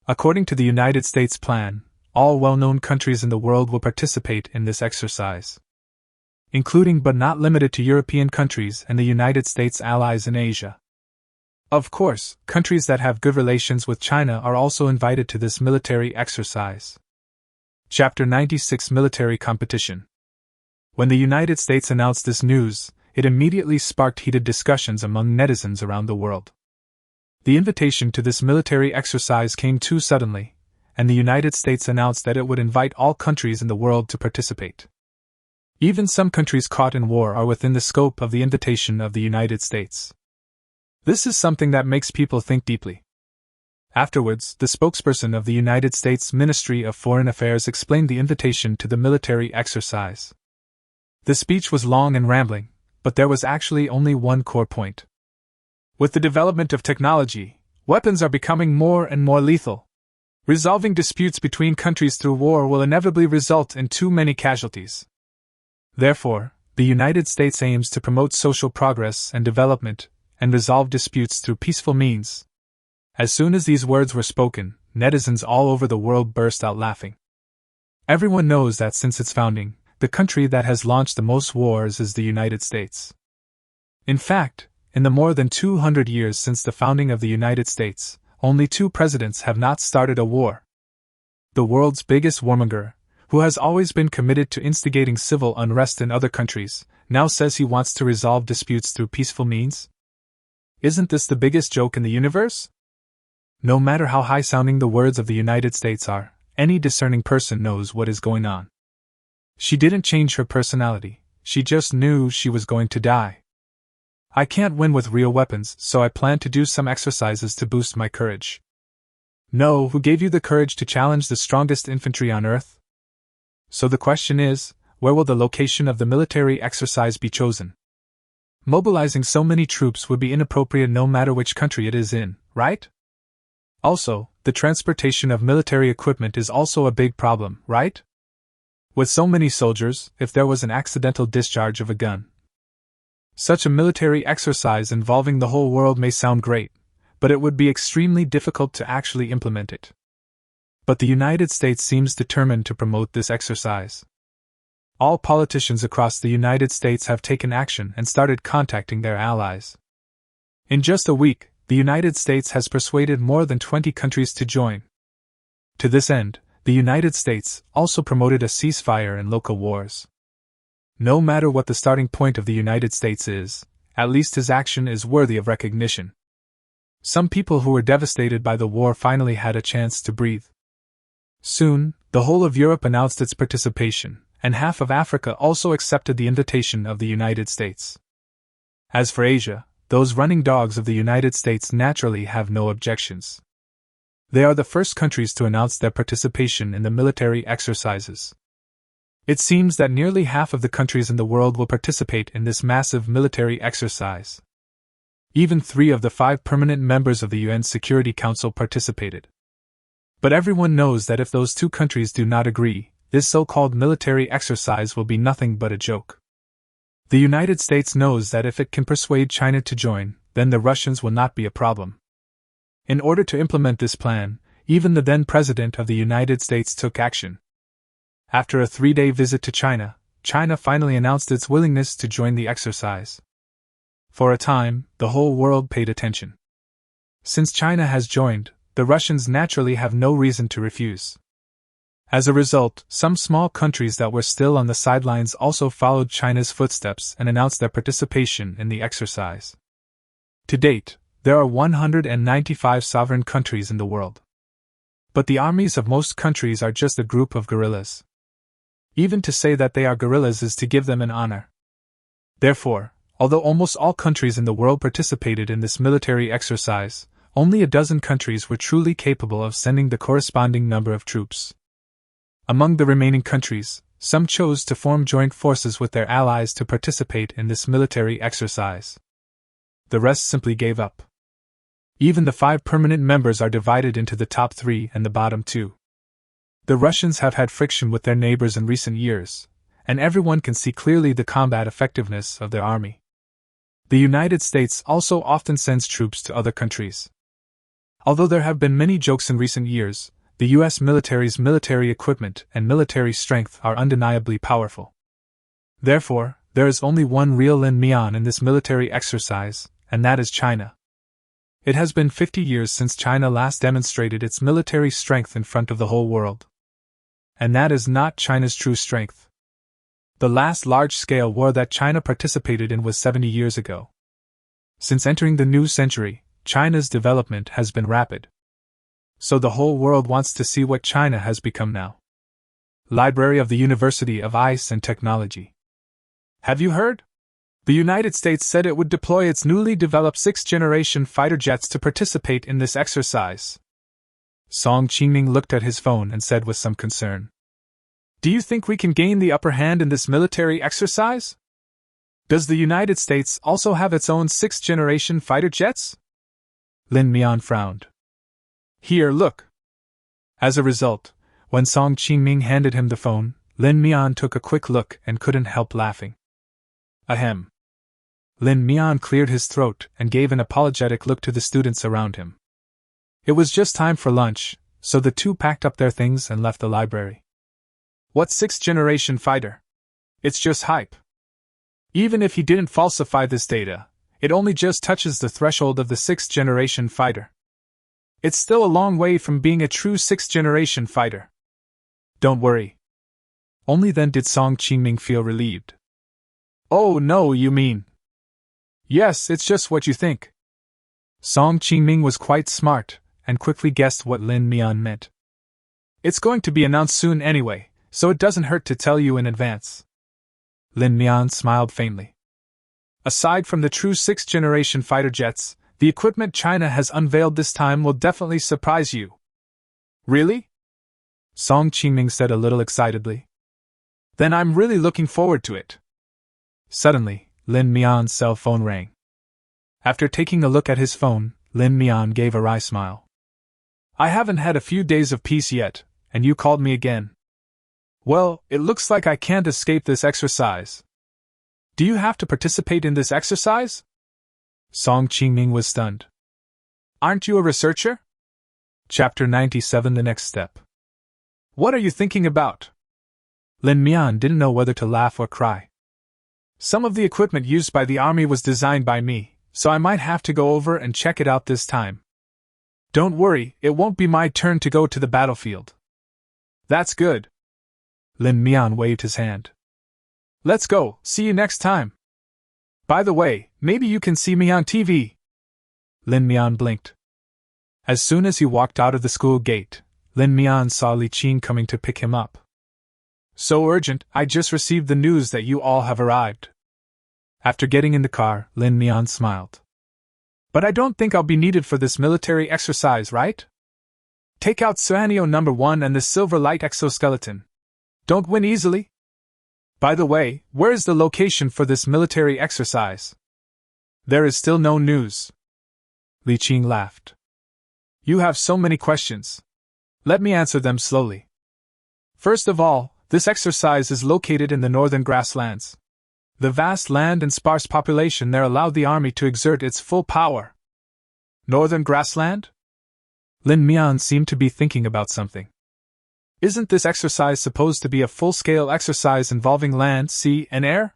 According to the United States plan, all well-known countries in the world will participate in this exercise, including but not limited to European countries and the United States allies in Asia. Of course, countries that have good relations with China are also invited to this military exercise. Chapter 96 Military Competition. When the United States announced this news, it immediately sparked heated discussions among netizens around the world. The invitation to this military exercise came too suddenly, and the United States announced that it would invite all countries in the world to participate. Even some countries caught in war are within the scope of the invitation of the United States. This is something that makes people think deeply. Afterwards, the spokesperson of the United States Ministry of Foreign Affairs explained the invitation to the military exercise. The speech was long and rambling, but there was actually only one core point. With the development of technology, weapons are becoming more and more lethal. Resolving disputes between countries through war will inevitably result in too many casualties. Therefore, the United States aims to promote social progress and development, and resolve disputes through peaceful means. As soon as these words were spoken, netizens all over the world burst out laughing. Everyone knows that since its founding, the country that has launched the most wars is the United States. In fact, in the more than 200 years since the founding of the United States, only 2 presidents have not started a war. The world's biggest warmonger, who has always been committed to instigating civil unrest in other countries, now says he wants to resolve disputes through peaceful means? Isn't this the biggest joke in the universe? No matter how high-sounding the words of the United States are, any discerning person knows what is going on. She didn't change her personality, she just knew she was going to die. I can't win with real weapons, so I plan to do some exercises to boost my courage. No, who gave you the courage to challenge the strongest infantry on Earth? So the question is, where will the location of the military exercise be chosen? Mobilizing so many troops would be inappropriate no matter which country it is in, right? Also, the transportation of military equipment is also a big problem, right? With so many soldiers, if there was an accidental discharge of a gun. Such a military exercise involving the whole world may sound great, but it would be extremely difficult to actually implement it. But the United States seems determined to promote this exercise. All politicians across the United States have taken action and started contacting their allies. In just a week, the United States has persuaded more than 20 countries to join. To this end, the United States also promoted a ceasefire in local wars. No matter what the starting point of the United States is, at least his action is worthy of recognition. Some people who were devastated by the war finally had a chance to breathe. Soon, the whole of Europe announced its participation, and half of Africa also accepted the invitation of the United States. As for Asia, those running dogs of the United States naturally have no objections. They are the first countries to announce their participation in the military exercises. It seems that nearly half of the countries in the world will participate in this massive military exercise. Even 3 of the 5 permanent members of the UN Security Council participated. But everyone knows that if those 2 countries do not agree, this so-called military exercise will be nothing but a joke. The United States knows that if it can persuade China to join, then the Russians will not be a problem. In order to implement this plan, even the then President of the United States took action. After a 3-day visit to China, China finally announced its willingness to join the exercise. For a time, the whole world paid attention. Since China has joined, the Russians naturally have no reason to refuse. As a result, some small countries that were still on the sidelines also followed China's footsteps and announced their participation in the exercise. To date, there are 195 sovereign countries in the world. But the armies of most countries are just a group of guerrillas. Even to say that they are guerrillas is to give them an honor. Therefore, although almost all countries in the world participated in this military exercise, only a dozen countries were truly capable of sending the corresponding number of troops. Among the remaining countries, some chose to form joint forces with their allies to participate in this military exercise. The rest simply gave up. Even the 5 permanent members are divided into the top 3 and the bottom 2. The Russians have had friction with their neighbors in recent years, and everyone can see clearly the combat effectiveness of their army. The United States also often sends troops to other countries. Although there have been many jokes in recent years, the U.S. military's military equipment and military strength are undeniably powerful. Therefore, there is only one real Lin Mian in this military exercise, and that is China. It has been 50 years since China last demonstrated its military strength in front of the whole world. And that is not China's true strength. The last large-scale war that China participated in was 70 years ago. Since entering the new century, China's development has been rapid. So the whole world wants to see what China has become now. Library of the University of Ice and Technology. Have you heard? The United States said it would deploy its newly developed 6th-generation fighter jets to participate in this exercise. Song Qingming looked at his phone and said with some concern, "Do you think we can gain the upper hand in this military exercise? Does the United States also have its own 6th-generation fighter jets?" Lin Mian frowned. "Here, look." As a result, when Song Qingming handed him the phone, Lin Mian took a quick look and couldn't help laughing. Ahem. Lin Mian cleared his throat and gave an apologetic look to the students around him. It was just time for lunch, so the two packed up their things and left the library. What sixth-generation fighter? It's just hype. Even if he didn't falsify this data, it only just touches the threshold of the sixth-generation fighter. It's still a long way from being a true sixth-generation fighter. Don't worry. Only then did Song Qingming feel relieved. Oh no, you mean? Yes, it's just what you think. Song Qingming was quite smart, and quickly guessed what Lin Mian meant. It's going to be announced soon anyway, so it doesn't hurt to tell you in advance. Lin Mian smiled faintly. Aside from the true sixth-generation fighter jets, the equipment China has unveiled this time will definitely surprise you. Really? Song Qingming said a little excitedly. Then I'm really looking forward to it. Suddenly, Lin Mian's cell phone rang. After taking a look at his phone, Lin Mian gave a wry smile. I haven't had a few days of peace yet, and you called me again. Well, it looks like I can't escape this exercise. Do you have to participate in this exercise? Song Qingming was stunned. Aren't you a researcher? Chapter 97 The Next Step. What are you thinking about? Lin Mian didn't know whether to laugh or cry. Some of the equipment used by the army was designed by me, so I might have to go over and check it out this time. Don't worry, it won't be my turn to go to the battlefield. That's good. Lin Mian waved his hand. Let's go, see you next time. By the way, maybe you can see me on TV. Lin Mian blinked. As soon as he walked out of the school gate, Lin Mian saw Li Qing coming to pick him up. So urgent, I just received the news that you all have arrived. After getting in the car, Lin Mian smiled. But I don't think I'll be needed for this military exercise, right? Take out Suanio No. 1 and the Silver Light exoskeleton. Don't win easily. By the way, where is the location for this military exercise? There is still no news. Li Qing laughed. You have so many questions. Let me answer them slowly. First of all, this exercise is located in the northern grasslands. The vast land and sparse population there allowed the army to exert its full power. Northern grassland? Lin Mian seemed to be thinking about something. Isn't this exercise supposed to be a full-scale exercise involving land, sea, and air?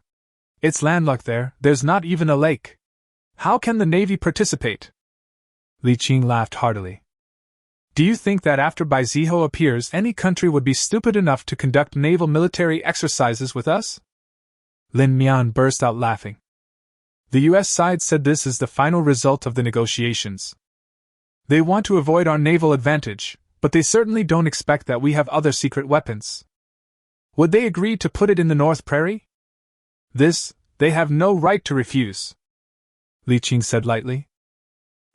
It's landlocked there, there's not even a lake. How can the Navy participate? Li Qing laughed heartily. Do you think that after Baiziho appears, any country would be stupid enough to conduct naval military exercises with us? Lin Mian burst out laughing. The US side said this is the final result of the negotiations. They want to avoid our naval advantage, but they certainly don't expect that we have other secret weapons. Would they agree to put it in the North Prairie? This, they have no right to refuse. Li Qing said lightly.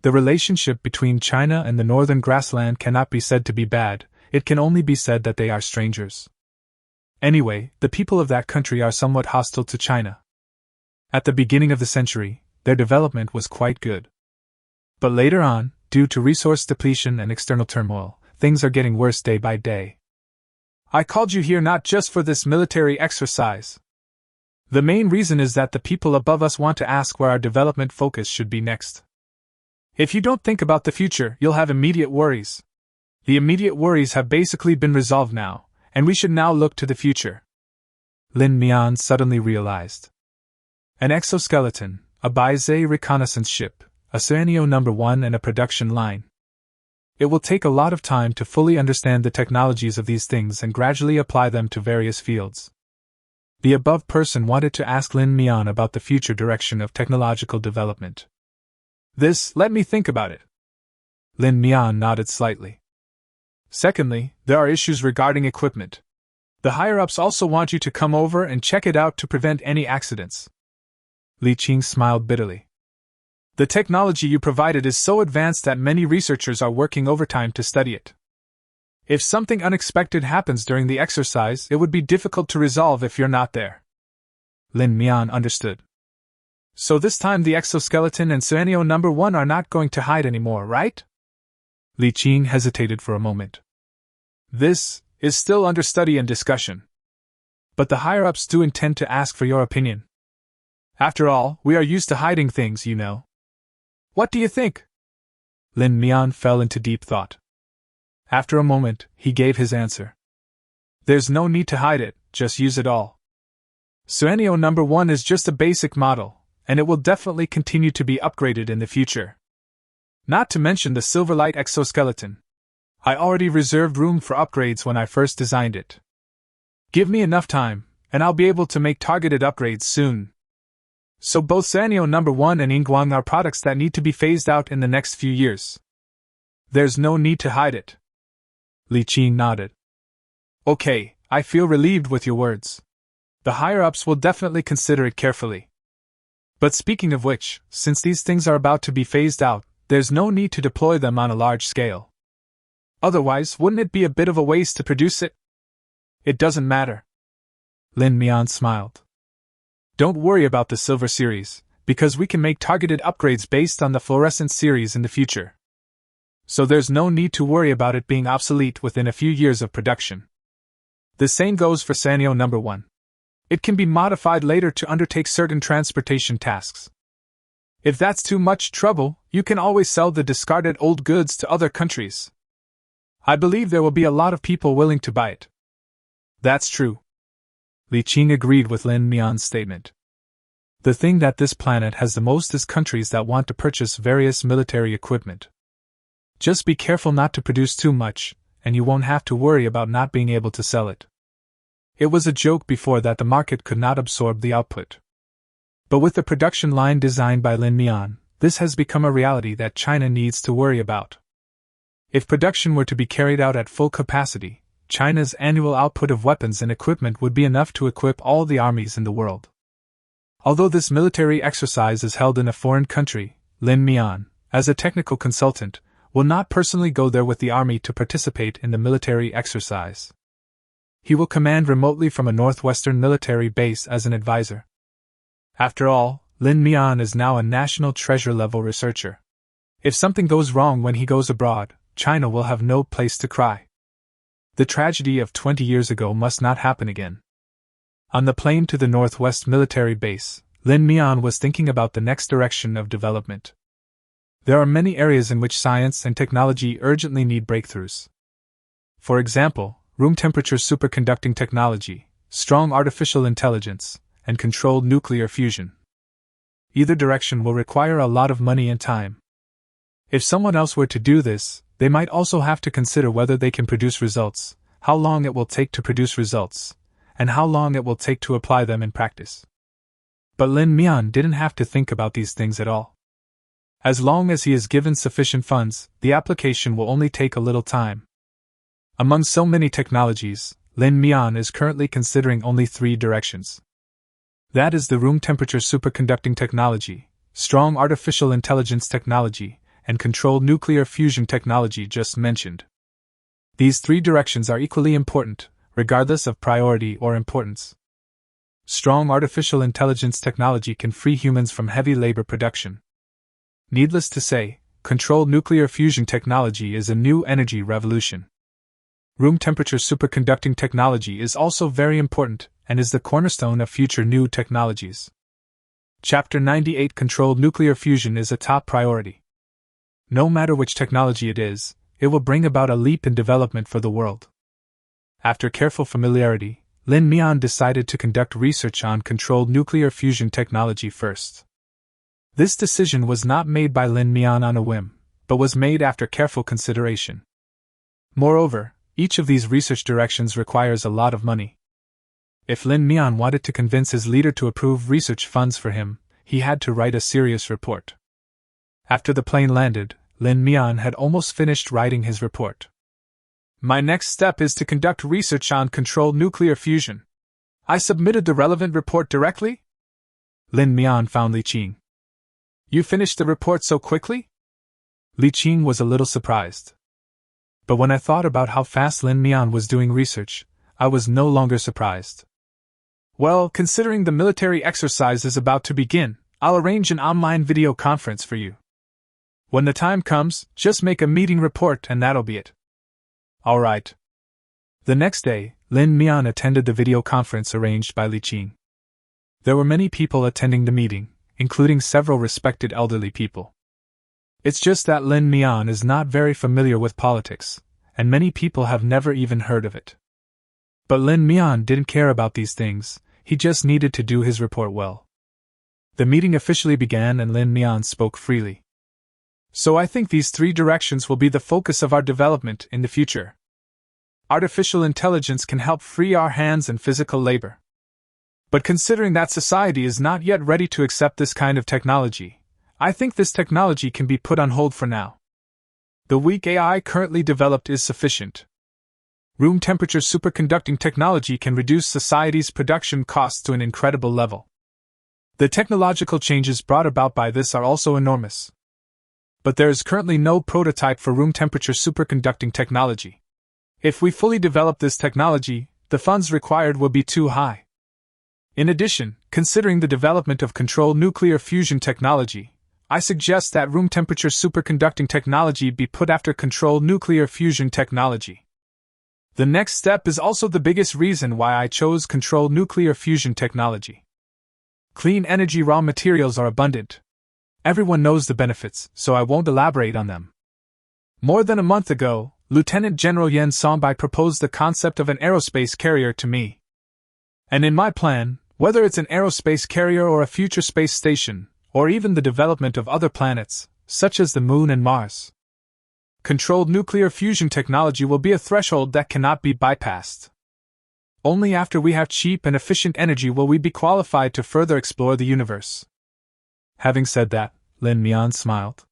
The relationship between China and the northern grassland cannot be said to be bad, it can only be said that they are strangers. Anyway, the people of that country are somewhat hostile to China. At the beginning of the century, their development was quite good. But later on, due to resource depletion and external turmoil, things are getting worse day by day. I called you here not just for this military exercise. The main reason is that the people above us want to ask where our development focus should be next. If you don't think about the future, you'll have immediate worries. The immediate worries have basically been resolved now, and we should now look to the future. Lin Mian suddenly realized. An exoskeleton, a Baizhe reconnaissance ship, a Suanio No. 1 and a production line. It will take a lot of time to fully understand the technologies of these things and gradually apply them to various fields. The above person wanted to ask Lin Mian about the future direction of technological development. Let me think about it. Lin Mian nodded slightly. Secondly, there are issues regarding equipment. The higher-ups also want you to come over and check it out to prevent any accidents. Li Qing smiled bitterly. The technology you provided is so advanced that many researchers are working overtime to study it. If something unexpected happens during the exercise, it would be difficult to resolve if you're not there. Lin Mian understood. So this time the exoskeleton and Suanio No. 1 are not going to hide anymore, right? Li Qing hesitated for a moment. This is still under study and discussion. But the higher-ups do intend to ask for your opinion. After all, we are used to hiding things, you know. What do you think? Lin Mian fell into deep thought. After a moment, he gave his answer. There's no need to hide it, just use it all. Suenio number 1 is just a basic model, and it will definitely continue to be upgraded in the future. Not to mention the Silverlight exoskeleton. I already reserved room for upgrades when I first designed it. Give me enough time, and I'll be able to make targeted upgrades soon. So both Suenio number 1 and Yingguang are products that need to be phased out in the next few years. There's no need to hide it. Li Qing nodded. Okay, I feel relieved with your words. The higher-ups will definitely consider it carefully. But speaking of which, since these things are about to be phased out, there's no need to deploy them on a large scale. Otherwise, wouldn't it be a bit of a waste to produce it? It doesn't matter. Lin Mian smiled. Don't worry about the Silver series, because we can make targeted upgrades based on the Fluorescent series in the future. So there's no need to worry about it being obsolete within a few years of production. The same goes for Suenio number 1. It can be modified later to undertake certain transportation tasks. If that's too much trouble, you can always sell the discarded old goods to other countries. I believe there will be a lot of people willing to buy it. That's true. Li Qing agreed with Lin Mian's statement. The thing that this planet has the most is countries that want to purchase various military equipment. Just be careful not to produce too much, and you won't have to worry about not being able to sell it. It was a joke before that the market could not absorb the output. But with the production line designed by Lin Mian, this has become a reality that China needs to worry about. If production were to be carried out at full capacity, China's annual output of weapons and equipment would be enough to equip all the armies in the world. Although this military exercise is held in a foreign country, Lin Mian, as a technical consultant, will not personally go there with the army to participate in the military exercise. He will command remotely from a northwestern military base as an advisor. After all, Lin Mian is now a national treasure-level researcher. If something goes wrong when he goes abroad, China will have no place to cry. The tragedy of 20 years ago must not happen again. On the plane to the Northwest military base, Lin Mian was thinking about the next direction of development. There are many areas in which science and technology urgently need breakthroughs. For example, room temperature superconducting technology, strong artificial intelligence, and controlled nuclear fusion. Either direction will require a lot of money and time. If someone else were to do this, they might also have to consider whether they can produce results, how long it will take to produce results, and how long it will take to apply them in practice. But Lin Mian didn't have to think about these things at all. As long as he is given sufficient funds, the application will only take a little time. Among so many technologies, Lin Mian is currently considering only 3 directions. That is the room temperature superconducting technology, strong artificial intelligence technology, and controlled nuclear fusion technology just mentioned. These 3 directions are equally important, regardless of priority or importance. Strong artificial intelligence technology can free humans from heavy labor production. Needless to say, controlled nuclear fusion technology is a new energy revolution. Room temperature superconducting technology is also very important and is the cornerstone of future new technologies. Chapter 98 Controlled nuclear fusion is a top priority. No matter which technology it is, it will bring about a leap in development for the world. After careful familiarity, Lin Mian decided to conduct research on controlled nuclear fusion technology first. This decision was not made by Lin Mian on a whim, but was made after careful consideration. Moreover, each of these research directions requires a lot of money. If Lin Mian wanted to convince his leader to approve research funds for him, he had to write a serious report. After the plane landed, Lin Mian had almost finished writing his report. My next step is to conduct research on controlled nuclear fusion. I submitted the relevant report directly? Lin Mian found Li Qing. You finished the report so quickly? Li Qing was a little surprised. But when I thought about how fast Lin Mian was doing research, I was no longer surprised. Well, considering the military exercise is about to begin, I'll arrange an online video conference for you. When the time comes, just make a meeting report and that'll be it. All right. The next day, Lin Mian attended the video conference arranged by Li Qing. There were many people attending the meeting, including several respected elderly people. It's just that Lin Mian is not very familiar with politics, and many people have never even heard of it. But Lin Mian didn't care about these things, he just needed to do his report well. The meeting officially began and Lin Mian spoke freely. So I think these 3 directions will be the focus of our development in the future. Artificial intelligence can help free our hands and physical labor. But considering that society is not yet ready to accept this kind of technology, I think this technology can be put on hold for now. The weak AI currently developed is sufficient. Room temperature superconducting technology can reduce society's production costs to an incredible level. The technological changes brought about by this are also enormous. But there is currently no prototype for room temperature superconducting technology. If we fully develop this technology, the funds required will be too high. In addition, considering the development of controlled nuclear fusion technology, I suggest that room temperature superconducting technology be put after controlled nuclear fusion technology. The next step is also the biggest reason why I chose controlled nuclear fusion technology. Clean energy raw materials are abundant. Everyone knows the benefits, so I won't elaborate on them. More than a month ago, Lieutenant General Yen Songbei proposed the concept of an aerospace carrier to me. And in my plan, whether it's an aerospace carrier or a future space station, or even the development of other planets, such as the Moon and Mars, controlled nuclear fusion technology will be a threshold that cannot be bypassed. Only after we have cheap and efficient energy will we be qualified to further explore the universe. Having said that, Lin Mian smiled.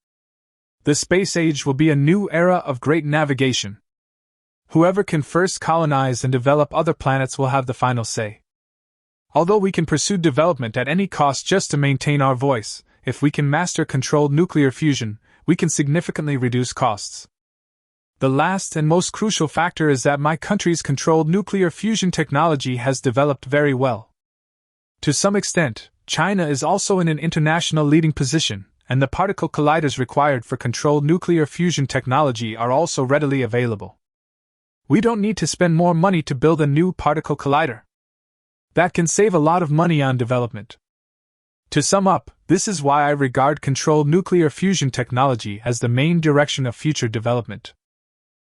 The space age will be a new era of great navigation. Whoever can first colonize and develop other planets will have the final say. Although we can pursue development at any cost just to maintain our voice, if we can master controlled nuclear fusion, we can significantly reduce costs. The last and most crucial factor is that my country's controlled nuclear fusion technology has developed very well. To some extent, China is also in an international leading position, and the particle colliders required for controlled nuclear fusion technology are also readily available. We don't need to spend more money to build a new particle collider. That can save a lot of money on development. To sum up, this is why I regard controlled nuclear fusion technology as the main direction of future development.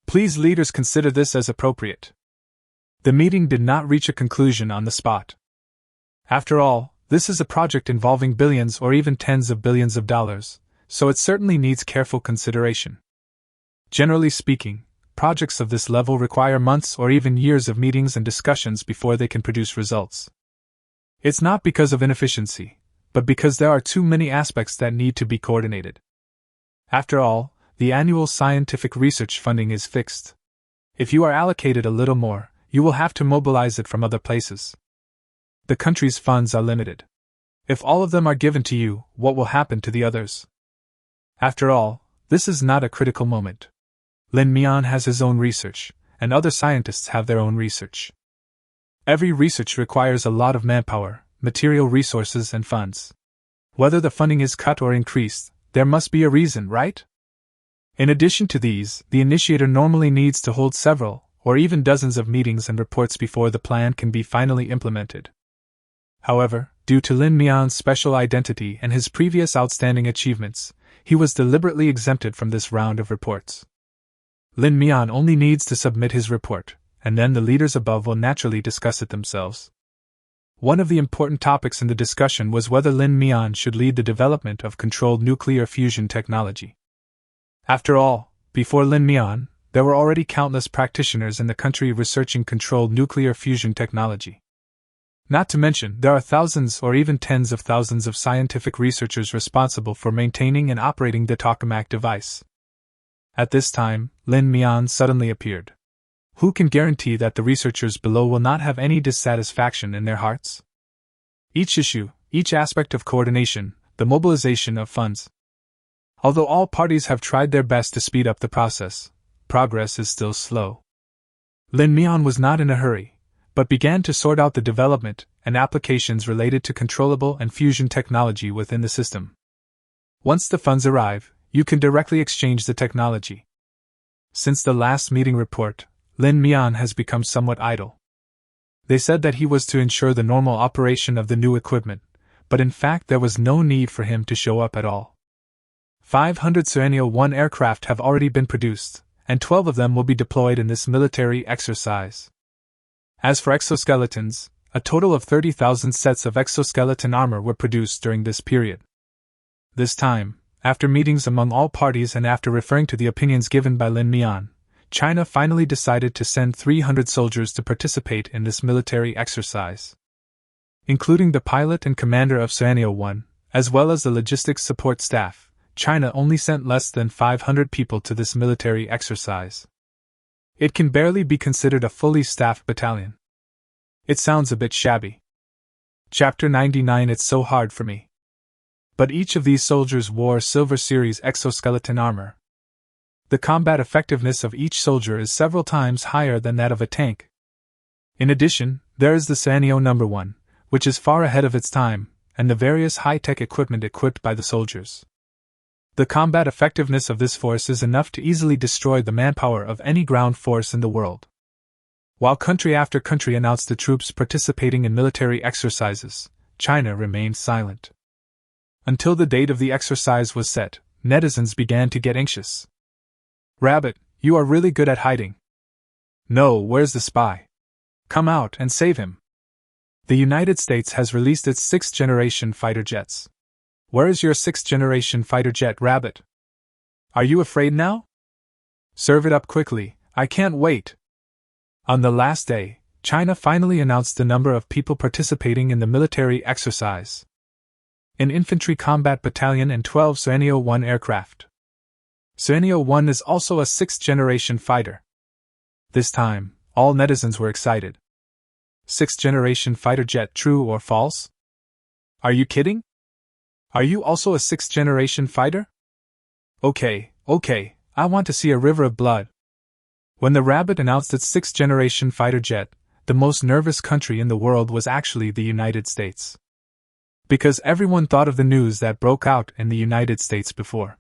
Please leaders consider this as appropriate. The meeting did not reach a conclusion on the spot. After all, this is a project involving billions or even tens of billions of dollars, so it certainly needs careful consideration. Generally speaking, projects of this level require months or even years of meetings and discussions before they can produce results. It's not because of inefficiency, but because there are too many aspects that need to be coordinated. After all, the annual scientific research funding is fixed. If you are allocated a little more, you will have to mobilize it from other places. The country's funds are limited. If all of them are given to you, what will happen to the others? After all, this is not a critical moment. Lin Mian has his own research, and other scientists have their own research. Every research requires a lot of manpower, material resources, and funds. Whether the funding is cut or increased, there must be a reason, right? In addition to these, the initiator normally needs to hold several, or even dozens of meetings and reports before the plan can be finally implemented. However, due to Lin Mian's special identity and his previous outstanding achievements, he was deliberately exempted from this round of reports. Lin Mian only needs to submit his report, and then the leaders above will naturally discuss it themselves. One of the important topics in the discussion was whether Lin Mian should lead the development of controlled nuclear fusion technology. After all, before Lin Mian, there were already countless practitioners in the country researching controlled nuclear fusion technology. Not to mention, there are thousands or even tens of thousands of scientific researchers responsible for maintaining and operating the tokamak device. At this time, Lin Mian suddenly appeared. Who can guarantee that the researchers below will not have any dissatisfaction in their hearts? Each issue, each aspect of coordination, the mobilization of funds. Although all parties have tried their best to speed up the process, progress is still slow. Lin Mian was not in a hurry, but began to sort out the development and applications related to controllable and fusion technology within the system. Once the funds arrive, you can directly exchange the technology. Since the last meeting report, Lin Mian has become somewhat idle. They said that he was to ensure the normal operation of the new equipment, but in fact there was no need for him to show up at all. 500 Suanio-1 aircraft have already been produced, and 12 of them will be deployed in this military exercise. As for exoskeletons, a total of 30,000 sets of exoskeleton armor were produced during this period. This time, after meetings among all parties and after referring to the opinions given by Lin Mian, China finally decided to send 300 soldiers to participate in this military exercise. Including the pilot and commander of Suanio-1, as well as the logistics support staff, China only sent less than 500 people to this military exercise. It can barely be considered a fully staffed battalion. It sounds a bit shabby. Chapter 99. It's so hard for me. But each of these soldiers wore Silver Series exoskeleton armor. The combat effectiveness of each soldier is several times higher than that of a tank. In addition, there is the Suanio No. 1, which is far ahead of its time, and the various high-tech equipment equipped by the soldiers. The combat effectiveness of this force is enough to easily destroy the manpower of any ground force in the world. While country after country announced the troops participating in military exercises, China remained silent. Until the date of the exercise was set, netizens began to get anxious. "Rabbit, you are really good at hiding." "No, where's the spy? Come out and save him." "The United States has released its 6th-generation fighter jets. Where is your 6th-generation fighter jet, Rabbit? Are you afraid now? Serve it up quickly, I can't wait." On the last day, China finally announced the number of people participating in the military exercise. An infantry combat battalion and 12 Suanio-1 aircraft. Suanio-1 is also a 6th-generation fighter. This time, all netizens were excited. 6th-generation fighter jet, true or false? Are you kidding? Are you also a 6th-generation fighter? Okay, I want to see a river of blood. When the Rabbit announced its 6th-generation fighter jet, the most nervous country in the world was actually the United States. Because everyone thought of the news that broke out in the United States before.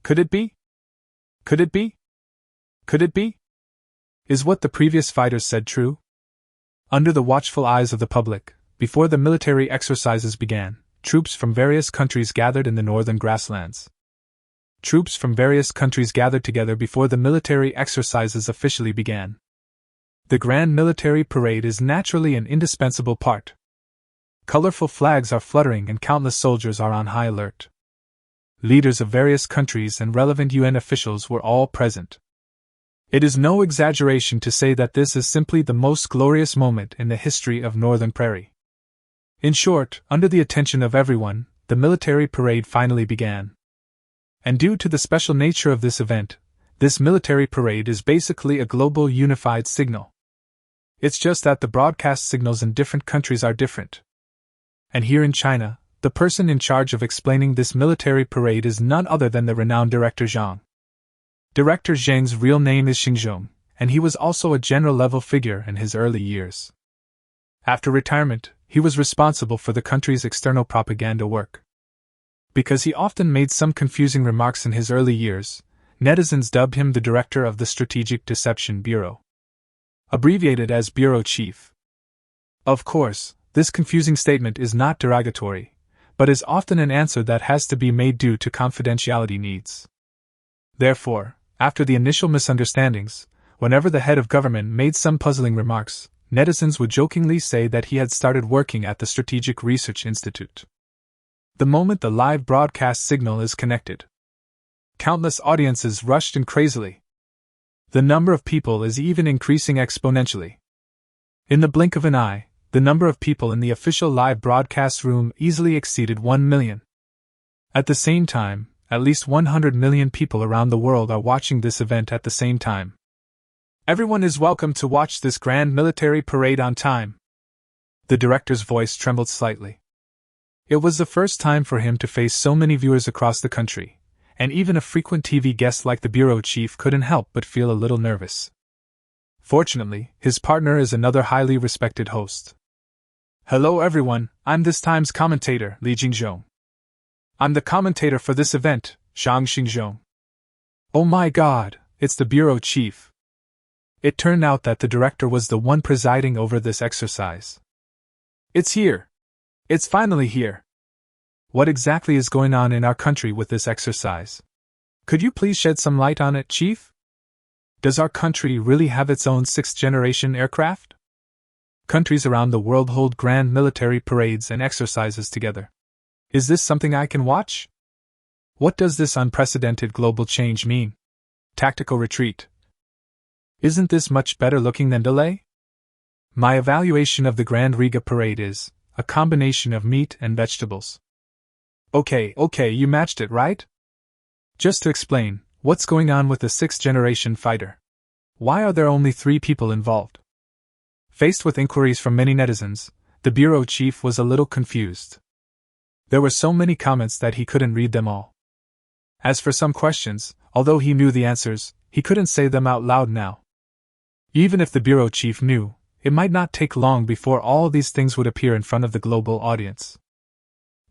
Could it be? Could it be? Could it be? Is what the previous fighters said true? Under the watchful eyes of the public, before the military exercises began, troops from various countries gathered in the northern grasslands. Troops from various countries gathered together before the military exercises officially began. The grand military parade is naturally an indispensable part. Colorful flags are fluttering and countless soldiers are on high alert. Leaders of various countries and relevant UN officials were all present. It is no exaggeration to say that this is simply the most glorious moment in the history of Northern Prairie. In short, under the attention of everyone, the military parade finally began. And due to the special nature of this event, this military parade is basically a global unified signal. It's just that the broadcast signals in different countries are different. And here in China, the person in charge of explaining this military parade is none other than the renowned Director Zhang. Director Zhang's real name is Xingzhong, and he was also a general-level figure in his early years. After retirement, he was responsible for the country's external propaganda work. Because he often made some confusing remarks in his early years, netizens dubbed him the director of the Strategic Deception Bureau, abbreviated as Bureau Chief. Of course, this confusing statement is not derogatory, but is often an answer that has to be made due to confidentiality needs. Therefore, after the initial misunderstandings, whenever the head of government made some puzzling remarks, netizens would jokingly say that he had started working at the Strategic Research Institute. The moment the live broadcast signal is connected, countless audiences rushed in crazily. The number of people is even increasing exponentially. In the blink of an eye, the number of people in the official live broadcast room easily exceeded 1 million. At the same time, at least 100 million people around the world are watching this event at the same time. Everyone is welcome to watch this grand military parade on time. The director's voice trembled slightly. It was the first time for him to face so many viewers across the country, and even a frequent TV guest like the bureau chief couldn't help but feel a little nervous. Fortunately, his partner is another highly respected host. "Hello everyone, I'm this time's commentator, Li Jingzhong. I'm the commentator for this event, Zhang Xingzhong." "Oh my god, it's the bureau chief. It turned out that the director was the one presiding over this exercise. It's here. It's finally here. What exactly is going on in our country with this exercise? Could you please shed some light on it, Chief? Does our country really have its own sixth-generation aircraft? Countries around the world hold grand military parades and exercises together. Is this something I can watch? What does this unprecedented global change mean? Tactical retreat. Isn't this much better looking than delay? My evaluation of the Grand Riga parade is a combination of meat and vegetables. Okay, you matched it, right? Just to explain, what's going on with the sixth-generation fighter? Why are there only 3 people involved? Faced with inquiries from many netizens, the bureau chief was a little confused. There were so many comments that he couldn't read them all. As for some questions, although he knew the answers, he couldn't say them out loud now. Even if the bureau chief knew, it might not take long before all these things would appear in front of the global audience.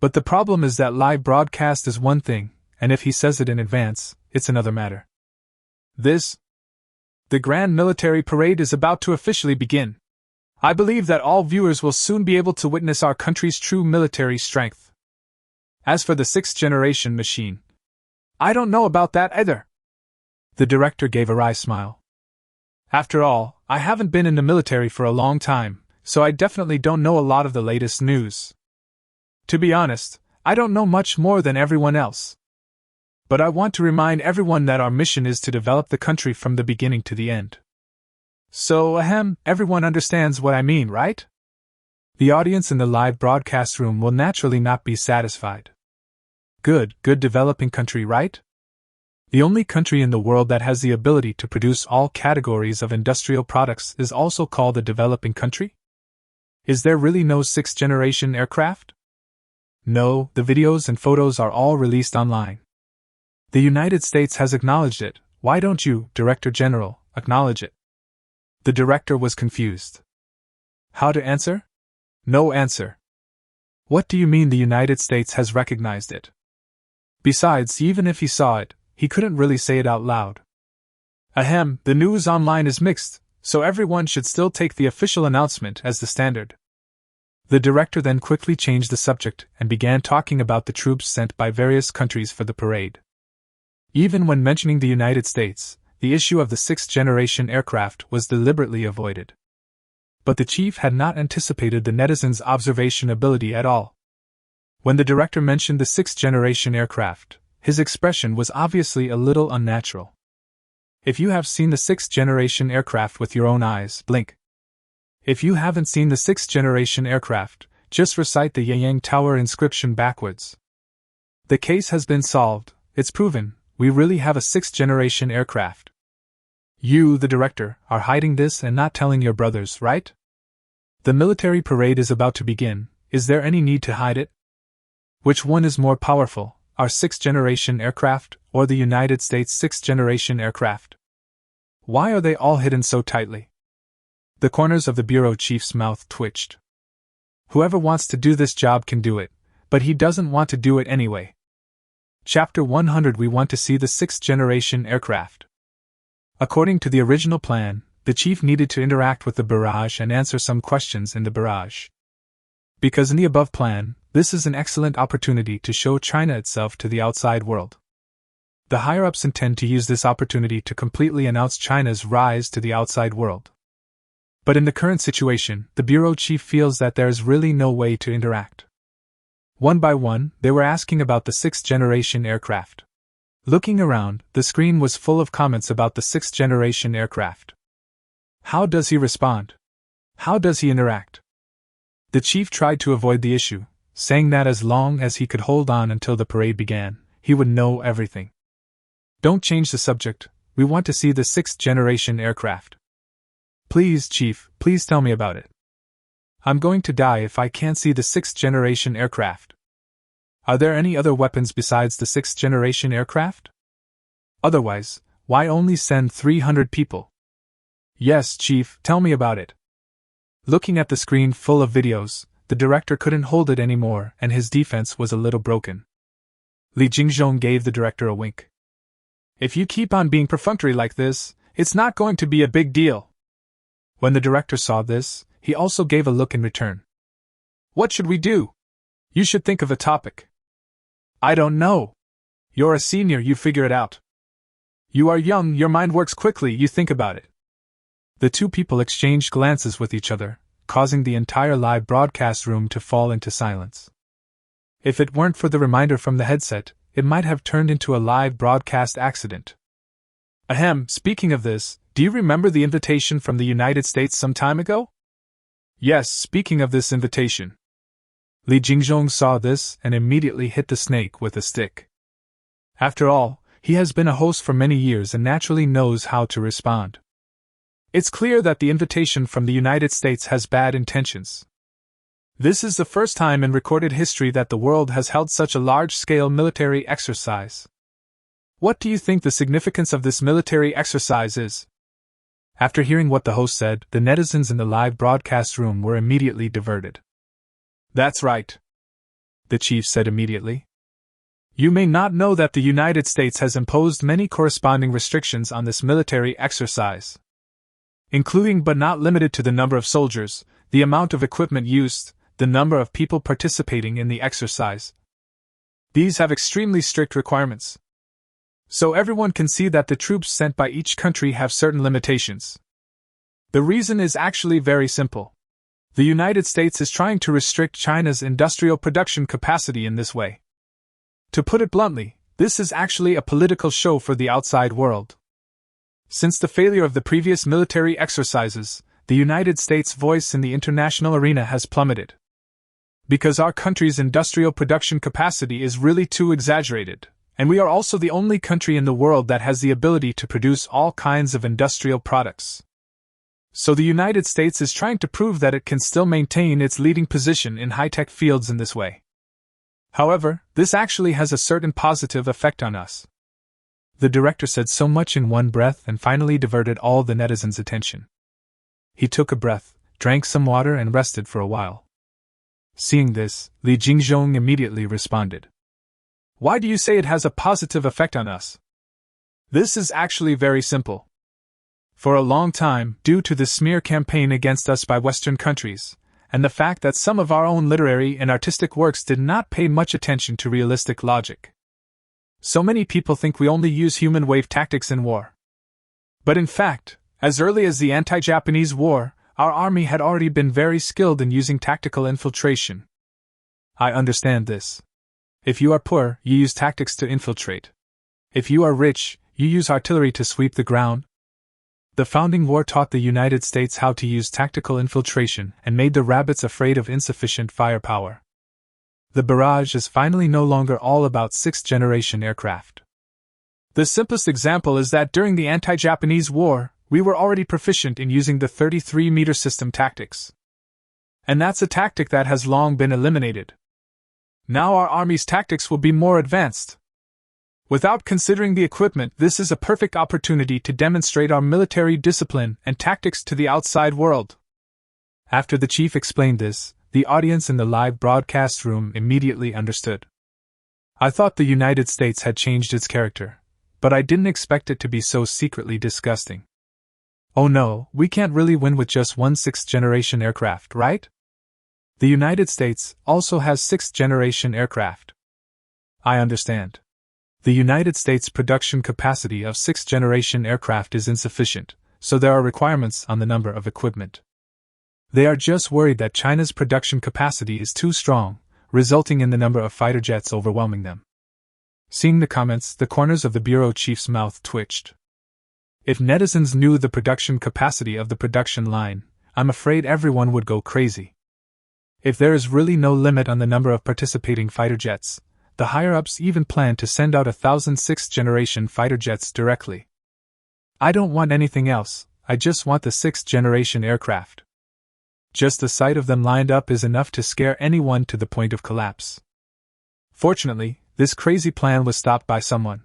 But the problem is that live broadcast is one thing, and if he says it in advance, it's another matter. The Grand Military Parade is about to officially begin. I believe that all viewers will soon be able to witness our country's true military strength. As for the sixth-generation machine, I don't know about that either. The director gave a wry smile. After all, I haven't been in the military for a long time, so I definitely don't know a lot of the latest news. To be honest, I don't know much more than everyone else. But I want to remind everyone that our mission is to develop the country from the beginning to the end. So, everyone understands what I mean, right? The audience in the live broadcast room will naturally not be satisfied. Good developing country, right? The only country in the world that has the ability to produce all categories of industrial products is also called a developing country? Is there really no sixth-generation aircraft? No, the videos and photos are all released online. The United States has acknowledged it. Why don't you, Director General, acknowledge it? The director was confused. How to answer? No answer. What do you mean the United States has recognized it? Besides, even if he saw it, he couldn't really say it out loud. The news online is mixed, so everyone should still take the official announcement as the standard. The director then quickly changed the subject and began talking about the troops sent by various countries for the parade. Even when mentioning the United States, the issue of the sixth-generation aircraft was deliberately avoided. But the chief had not anticipated the netizens' observation ability at all. When the director mentioned the sixth-generation aircraft, his expression was obviously a little unnatural. If you have seen the sixth-generation aircraft with your own eyes, blink. If you haven't seen the sixth-generation aircraft, just recite the Yang Tower inscription backwards. The case has been solved, it's proven, we really have a sixth-generation aircraft. You, the director, are hiding this and not telling your brothers, right? The military parade is about to begin, is there any need to hide it? Which one is more powerful, our sixth-generation aircraft, or the United States sixth-generation aircraft? Why are they all hidden so tightly? The corners of the bureau chief's mouth twitched. Whoever wants to do this job can do it, but he doesn't want to do it anyway. Chapter 100. We want to see the sixth-generation aircraft. According to the original plan, the chief needed to interact with the barrage and answer some questions in the barrage. Because in the above plan, this is an excellent opportunity to show China itself to the outside world. The higher-ups intend to use this opportunity to completely announce China's rise to the outside world. But in the current situation, the bureau chief feels that there is really no way to interact. One by one, they were asking about the sixth-generation aircraft. Looking around, the screen was full of comments about the sixth-generation aircraft. How does he respond? How does he interact? The chief tried to avoid the issue, saying that as long as he could hold on until the parade began, he would know everything. Don't change the subject, we want to see the sixth-generation aircraft. Please, Chief, please tell me about it. I'm going to die if I can't see the sixth-generation aircraft. Are there any other weapons besides the sixth-generation aircraft? Otherwise, why only send 300 people? Yes, Chief, tell me about it. Looking at the screen full of videos, the director couldn't hold it anymore and his defense was a little broken. Li Jingzhong gave the director a wink. If you keep on being perfunctory like this, It's not going to be a big deal. When the director saw this, he also gave a look in return. What should we do? You should think of a topic. I don't know. You're a senior, you figure it out. You are young, your mind works quickly, you think about it. The two people exchanged glances with each other, causing the entire live broadcast room to fall into silence. If it weren't for the reminder from the headset, it might have turned into a live broadcast accident. Ahem, speaking of this, do you remember the invitation from the United States some time ago? Yes, speaking of this invitation. Li Jingzhong saw this and immediately hit the snake with a stick. After all, he has been a host for many years and naturally knows how to respond. It's clear that the invitation from the United States has bad intentions. This is the first time in recorded history that the world has held such a large-scale military exercise. What do you think the significance of this military exercise is? After hearing what the host said, the netizens in the live broadcast room were immediately diverted. That's right, the chief said immediately. You may not know that the United States has imposed many corresponding restrictions on this military exercise, including but not limited to the number of soldiers, the amount of equipment used, the number of people participating in the exercise. These have extremely strict requirements. So everyone can see that the troops sent by each country have certain limitations. The reason is actually very simple. The United States is trying to restrict China's industrial production capacity in this way. To put it bluntly, this is actually a political show for the outside world. Since the failure of the previous military exercises, the United States' voice in the international arena has plummeted. Because our country's industrial production capacity is really too exaggerated, and we are also the only country in the world that has the ability to produce all kinds of industrial products. So the United States is trying to prove that it can still maintain its leading position in high-tech fields in this way. However, this actually has a certain positive effect on us. The director said so much in one breath and finally diverted all the netizens' attention. He took a breath, drank some water and rested for a while. Seeing this, Li Jingzhong immediately responded. Why do you say it has a positive effect on us? This is actually very simple. For a long time, due to the smear campaign against us by Western countries, and the fact that some of our own literary and artistic works did not pay much attention to realistic logic, so many people think we only use human wave tactics in war. But in fact, as early as the anti-Japanese war, our army had already been very skilled in using tactical infiltration. I understand this. If you are poor, you use tactics to infiltrate. If you are rich, you use artillery to sweep the ground. The founding war taught the United States how to use tactical infiltration and made the rabbits afraid of insufficient firepower. The barrage is finally no longer all about sixth-generation aircraft. The simplest example is that during the anti-Japanese war, we were already proficient in using the 33-meter system tactics. And that's a tactic that has long been eliminated. Now our army's tactics will be more advanced. Without considering the equipment, this is a perfect opportunity to demonstrate our military discipline and tactics to the outside world. After the chief explained this, the audience in the live broadcast room immediately understood. I thought the United States had changed its character, but I didn't expect it to be so secretly disgusting. Oh no, we can't really win with just one sixth-generation aircraft, right? The United States also has sixth-generation aircraft. I understand. The United States' production capacity of sixth-generation aircraft is insufficient, so there are requirements on the number of equipment. They are just worried that China's production capacity is too strong, resulting in the number of fighter jets overwhelming them. Seeing the comments, the corners of the bureau chief's mouth twitched. If netizens knew the production capacity of the production line, I'm afraid everyone would go crazy. If there is really no limit on the number of participating fighter jets, the higher-ups even plan to send out 1,000 sixth-generation fighter jets directly. I don't want anything else, I just want the sixth-generation aircraft. Just the sight of them lined up is enough to scare anyone to the point of collapse. Fortunately, this crazy plan was stopped by someone.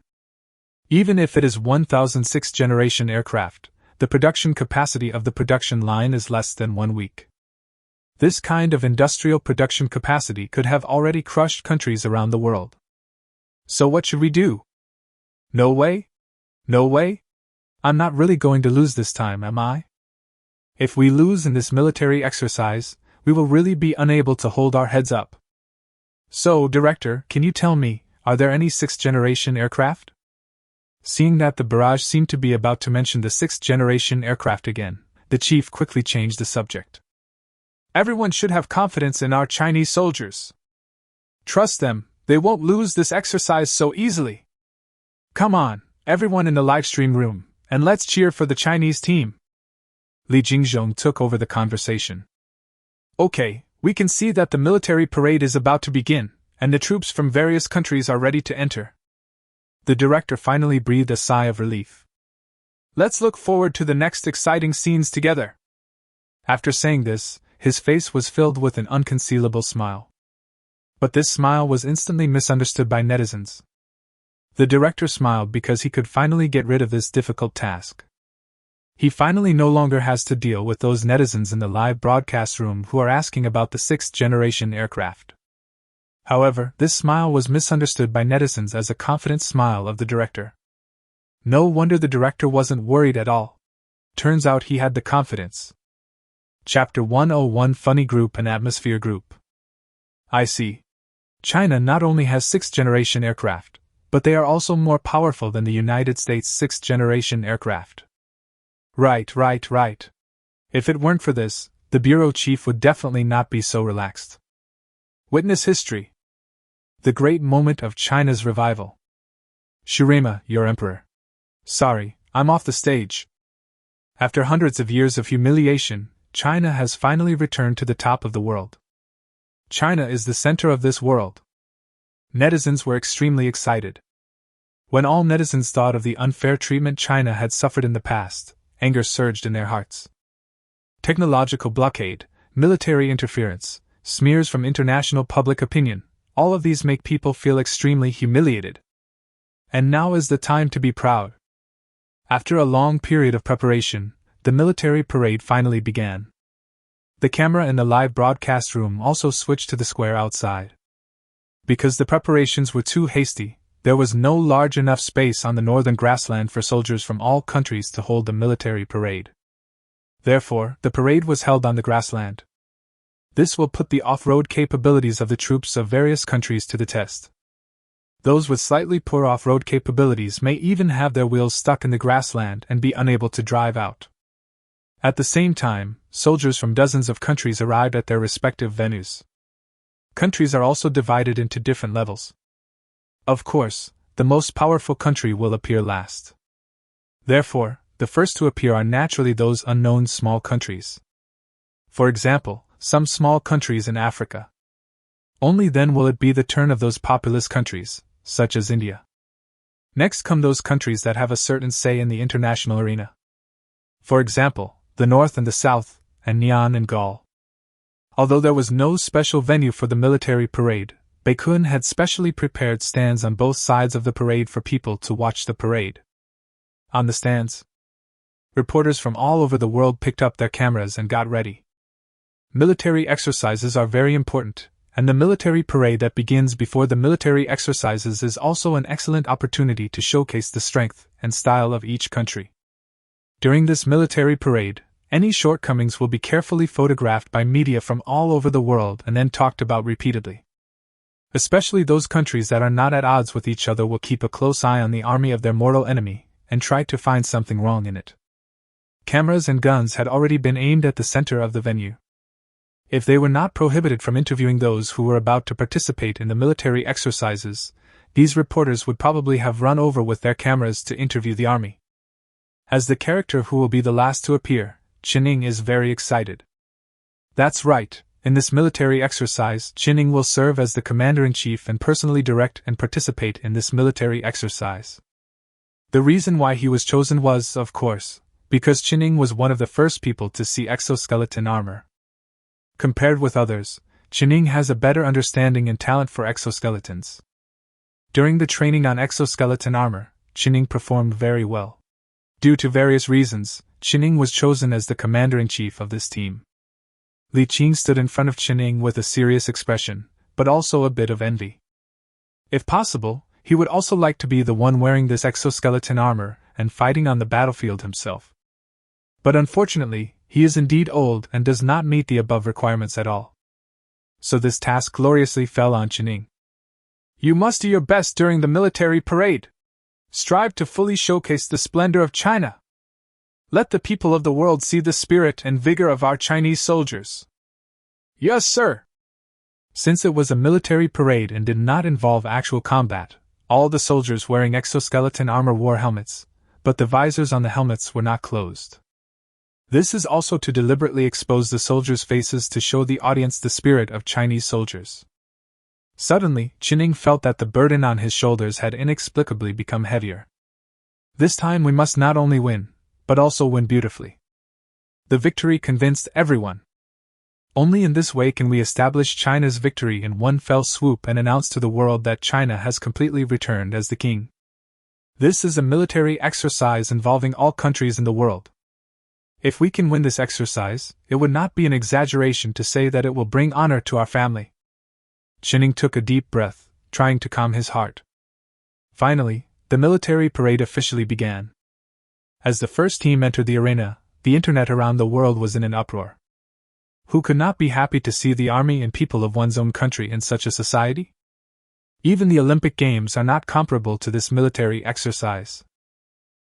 Even if it is 1,000 sixth-generation aircraft, the production capacity of the production line is less than 1 week. This kind of industrial production capacity could have already crushed countries around the world. So what should we do? No way? No way? I'm not really going to lose this time, am I? If we lose in this military exercise, we will really be unable to hold our heads up. So, Director, can you tell me, are there any sixth-generation aircraft? Seeing that the barrage seemed to be about to mention the sixth-generation aircraft again, the chief quickly changed the subject. Everyone should have confidence in our Chinese soldiers. Trust them, they won't lose this exercise so easily. Come on, everyone in the livestream room, and let's cheer for the Chinese team. Li Jingzhong took over the conversation. Okay, we can see that the military parade is about to begin, and the troops from various countries are ready to enter. The director finally breathed a sigh of relief. Let's look forward to the next exciting scenes together. After saying this, his face was filled with an unconcealable smile. But this smile was instantly misunderstood by netizens. The director smiled because he could finally get rid of this difficult task. He finally no longer has to deal with those netizens in the live broadcast room who are asking about the sixth-generation aircraft. However, this smile was misunderstood by netizens as a confident smile of the director. No wonder the director wasn't worried at all. Turns out he had the confidence. Chapter 101 Funny Group and Atmosphere Group. I see. China not only has sixth-generation aircraft, but they are also more powerful than the United States' sixth-generation aircraft. Right. If it weren't for this, the bureau chief would definitely not be so relaxed. Witness history. The great moment of China's revival. Shurima, your emperor. Sorry, I'm off the stage. After hundreds of years of humiliation, China has finally returned to the top of the world. China is the center of this world. Netizens were extremely excited. When all netizens thought of the unfair treatment China had suffered in the past, anger surged in their hearts. Technological blockade, military interference, smears from international public opinion, all of these make people feel extremely humiliated. And now is the time to be proud. After a long period of preparation, the military parade finally began. The camera in the live broadcast room also switched to the square outside. Because the preparations were too hasty, there was no large enough space on the northern grassland for soldiers from all countries to hold the military parade. Therefore, the parade was held on the grassland. This will put the off-road capabilities of the troops of various countries to the test. Those with slightly poor off-road capabilities may even have their wheels stuck in the grassland and be unable to drive out. At the same time, soldiers from dozens of countries arrived at their respective venues. Countries are also divided into different levels. Of course, the most powerful country will appear last. Therefore, the first to appear are naturally those unknown small countries. For example, some small countries in Africa. Only then will it be the turn of those populous countries, such as India. Next come those countries that have a certain say in the international arena. For example, the North and the South, and Nian and Gaul. Although there was no special venue for the military parade, Baekun had specially prepared stands on both sides of the parade for people to watch the parade. On the stands, reporters from all over the world picked up their cameras and got ready. Military exercises are very important, and the military parade that begins before the military exercises is also an excellent opportunity to showcase the strength and style of each country. During this military parade, any shortcomings will be carefully photographed by media from all over the world and then talked about repeatedly. Especially those countries that are not at odds with each other will keep a close eye on the army of their mortal enemy and try to find something wrong in it. Cameras and guns had already been aimed at the center of the venue. If they were not prohibited from interviewing those who were about to participate in the military exercises, these reporters would probably have run over with their cameras to interview the army. As the character who will be the last to appear, Qining is very excited. That's right, in this military exercise, Qining will serve as the commander-in-chief and personally direct and participate in this military exercise. The reason why he was chosen was, of course, because Qining was one of the first people to see exoskeleton armor. Compared with others, Qining has a better understanding and talent for exoskeletons. During the training on exoskeleton armor, Qining performed very well. Due to various reasons, Qining was chosen as the commander-in-chief of this team. Li Qing stood in front of Qining with a serious expression, but also a bit of envy. If possible, he would also like to be the one wearing this exoskeleton armor, and fighting on the battlefield himself. But unfortunately, he is indeed old and does not meet the above requirements at all. So this task gloriously fell on Qining. You must do your best during the military parade. Strive to fully showcase the splendor of China. Let the people of the world see the spirit and vigor of our Chinese soldiers. Yes, sir. Since it was a military parade and did not involve actual combat, all the soldiers wearing exoskeleton armor wore helmets, but the visors on the helmets were not closed. This is also to deliberately expose the soldiers' faces to show the audience the spirit of Chinese soldiers. Suddenly, Qining felt that the burden on his shoulders had inexplicably become heavier. This time we must not only win, but also win beautifully. The victory convinced everyone. Only in this way can we establish China's victory in one fell swoop and announce to the world that China has completely returned as the king. This is a military exercise involving all countries in the world. If we can win this exercise, it would not be an exaggeration to say that it will bring honor to our family. Qining took a deep breath, trying to calm his heart. Finally, the military parade officially began. As the first team entered the arena, the internet around the world was in an uproar. Who could not be happy to see the army and people of one's own country in such a society? Even the Olympic Games are not comparable to this military exercise.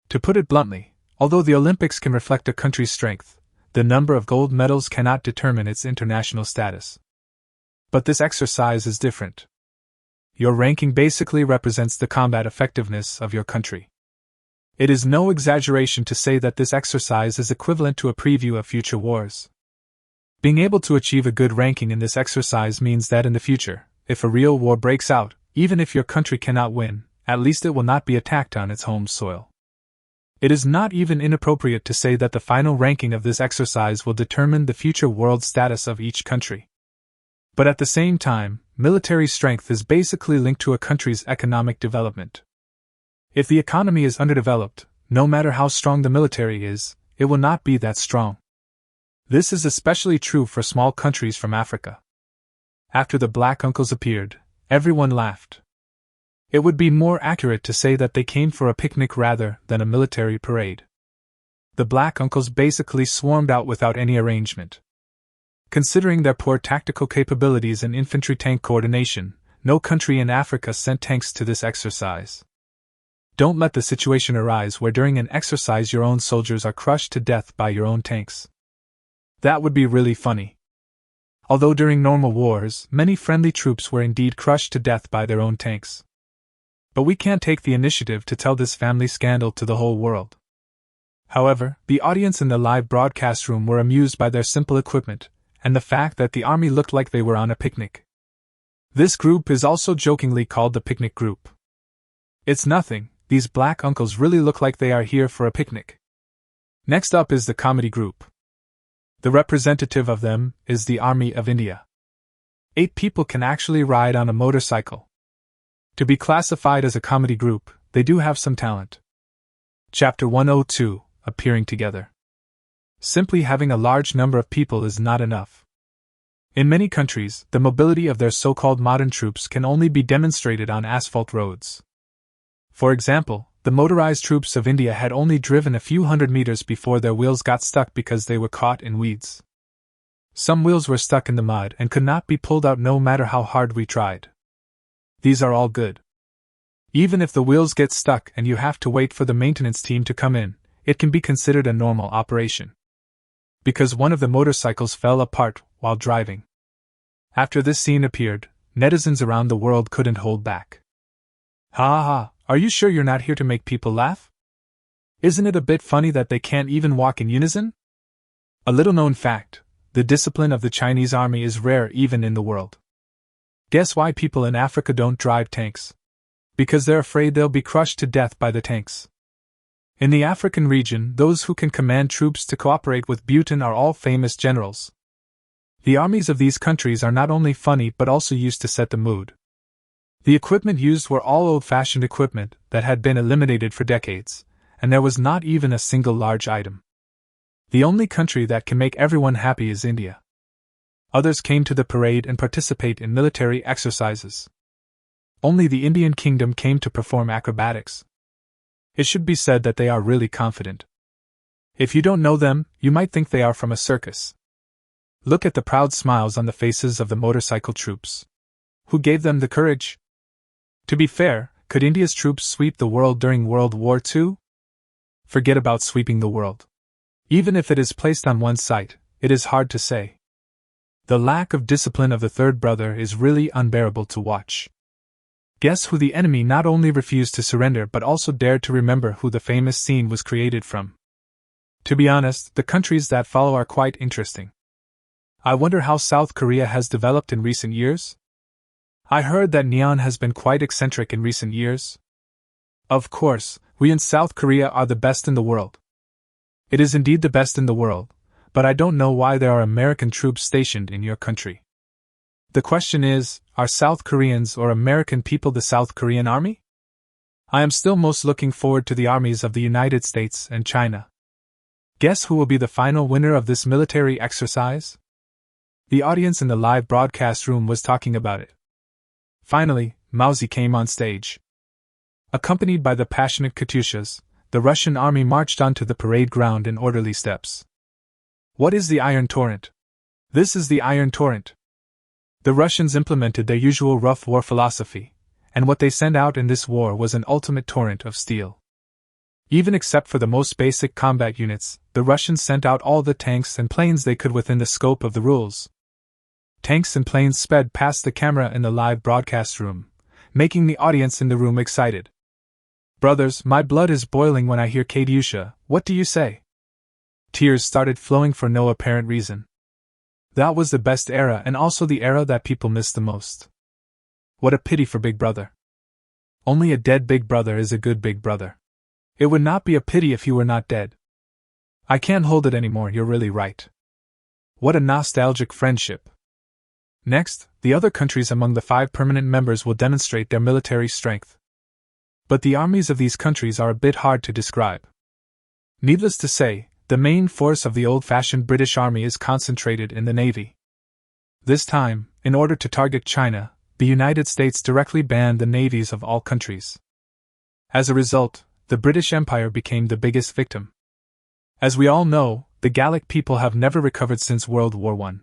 To put it bluntly, although the Olympics can reflect a country's strength, the number of gold medals cannot determine its international status. But this exercise is different. Your ranking basically represents the combat effectiveness of your country. It is no exaggeration to say that this exercise is equivalent to a preview of future wars. Being able to achieve a good ranking in this exercise means that in the future, if a real war breaks out, even if your country cannot win, at least it will not be attacked on its home soil. It is not even inappropriate to say that the final ranking of this exercise will determine the future world status of each country. But at the same time, military strength is basically linked to a country's economic development. If the economy is underdeveloped, no matter how strong the military is, it will not be that strong. This is especially true for small countries from Africa. After the black uncles appeared, everyone laughed. It would be more accurate to say that they came for a picnic rather than a military parade. The black uncles basically swarmed out without any arrangement. Considering their poor tactical capabilities and infantry tank coordination, no country in Africa sent tanks to this exercise. Don't let the situation arise where during an exercise your own soldiers are crushed to death by your own tanks. That would be really funny. Although during normal wars, many friendly troops were indeed crushed to death by their own tanks. But we can't take the initiative to tell this family scandal to the whole world. However, the audience in the live broadcast room were amused by their simple equipment, and the fact that the army looked like they were on a picnic. This group is also jokingly called the picnic group. It's nothing, these black uncles really look like they are here for a picnic. Next up is the comedy group. The representative of them is the Army of India. 8 people can actually ride on a motorcycle. To be classified as a comedy group, they do have some talent. Chapter 102, Appearing Together. Simply having a large number of people is not enough. In many countries, the mobility of their so-called modern troops can only be demonstrated on asphalt roads. For example, the motorized troops of India had only driven a few hundred meters before their wheels got stuck because they were caught in weeds. Some wheels were stuck in the mud and could not be pulled out no matter how hard we tried. These are all good. Even if the wheels get stuck and you have to wait for the maintenance team to come in, it can be considered a normal operation. Because one of the motorcycles fell apart while driving. After this scene appeared, netizens around the world couldn't hold back. Ha ha ha, are you sure you're not here to make people laugh? Isn't it a bit funny that they can't even walk in unison? A little-known fact, the discipline of the Chinese army is rare even in the world. Guess why people in Africa don't drive tanks? Because they're afraid they'll be crushed to death by the tanks. In the African region, those who can command troops to cooperate with Bhutan are all famous generals. The armies of these countries are not only funny but also used to set the mood. The equipment used were all old-fashioned equipment that had been eliminated for decades, and there was not even a single large item. The only country that can make everyone happy is India. Others came to the parade and participate in military exercises. Only the Indian kingdom came to perform acrobatics. It should be said that they are really confident. If you don't know them, you might think they are from a circus. Look at the proud smiles on the faces of the motorcycle troops. Who gave them the courage? To be fair, could India's troops sweep the world during World War II? Forget about sweeping the world. Even if it is placed on one site, it is hard to say. The lack of discipline of the third brother is really unbearable to watch. Guess who the enemy not only refused to surrender but also dared to remember who the famous scene was created from. To be honest, the countries that follow are quite interesting. I wonder how South Korea has developed in recent years? I heard that Neon has been quite eccentric in recent years. Of course, we in South Korea are the best in the world. It is indeed the best in the world, but I don't know why there are American troops stationed in your country. The question is, are South Koreans or American people the South Korean army? I am still most looking forward to the armies of the United States and China. Guess who will be the final winner of this military exercise? The audience in the live broadcast room was talking about it. Finally, Mauzi came on stage. Accompanied by the passionate Katyushas, the Russian army marched onto the parade ground in orderly steps. What is the Iron Torrent? This is the Iron Torrent. The Russians implemented their usual rough war philosophy, and what they sent out in this war was an ultimate torrent of steel. Even except for the most basic combat units, the Russians sent out all the tanks and planes they could within the scope of the rules. Tanks and planes sped past the camera in the live broadcast room, making the audience in the room excited. Brothers, my blood is boiling when I hear Katyusha, what do you say? Tears started flowing for no apparent reason. That was the best era and also the era that people miss the most. What a pity for Big Brother. Only a dead Big Brother is a good Big Brother. It would not be a pity if you were not dead. I can't hold it anymore, you're really right. What a nostalgic friendship. Next, the other countries among the 5 permanent members will demonstrate their military strength. But the armies of these countries are a bit hard to describe. Needless to say, the main force of the old-fashioned British Army is concentrated in the Navy. This time, in order to target China, the United States directly banned the navies of all countries. As a result, the British Empire became the biggest victim. As we all know, the Gallic people have never recovered since World War I.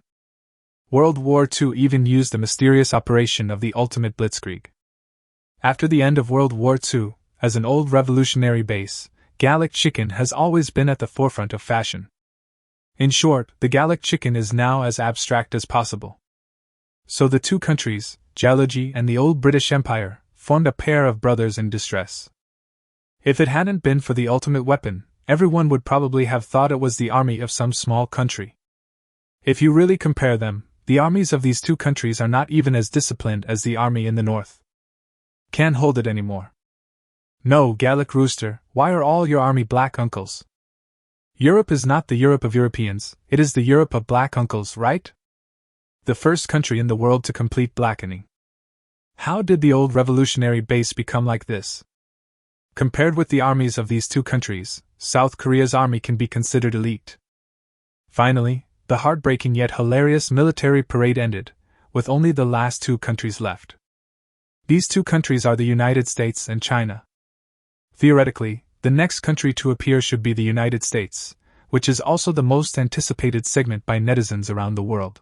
World War II even used the mysterious operation of the ultimate blitzkrieg. After the end of World War II, as an old revolutionary base, Gallic chicken has always been at the forefront of fashion. In short, the Gallic chicken is now as abstract as possible. So the two countries, Geology and the old British Empire, formed a pair of brothers in distress. If it hadn't been for the ultimate weapon, everyone would probably have thought it was the army of some small country. If you really compare them, the armies of these two countries are not even as disciplined as the army in the north. Can't hold it anymore. No, Gallic rooster, why are all your army black uncles? Europe is not the Europe of Europeans, it is the Europe of black uncles, right? The first country in the world to complete blackening. How did the old revolutionary base become like this? Compared with the armies of these two countries, South Korea's army can be considered elite. Finally, the heartbreaking yet hilarious military parade ended, with only the last two countries left. These two countries are the United States and China. Theoretically, the next country to appear should be the United States, which is also the most anticipated segment by netizens around the world.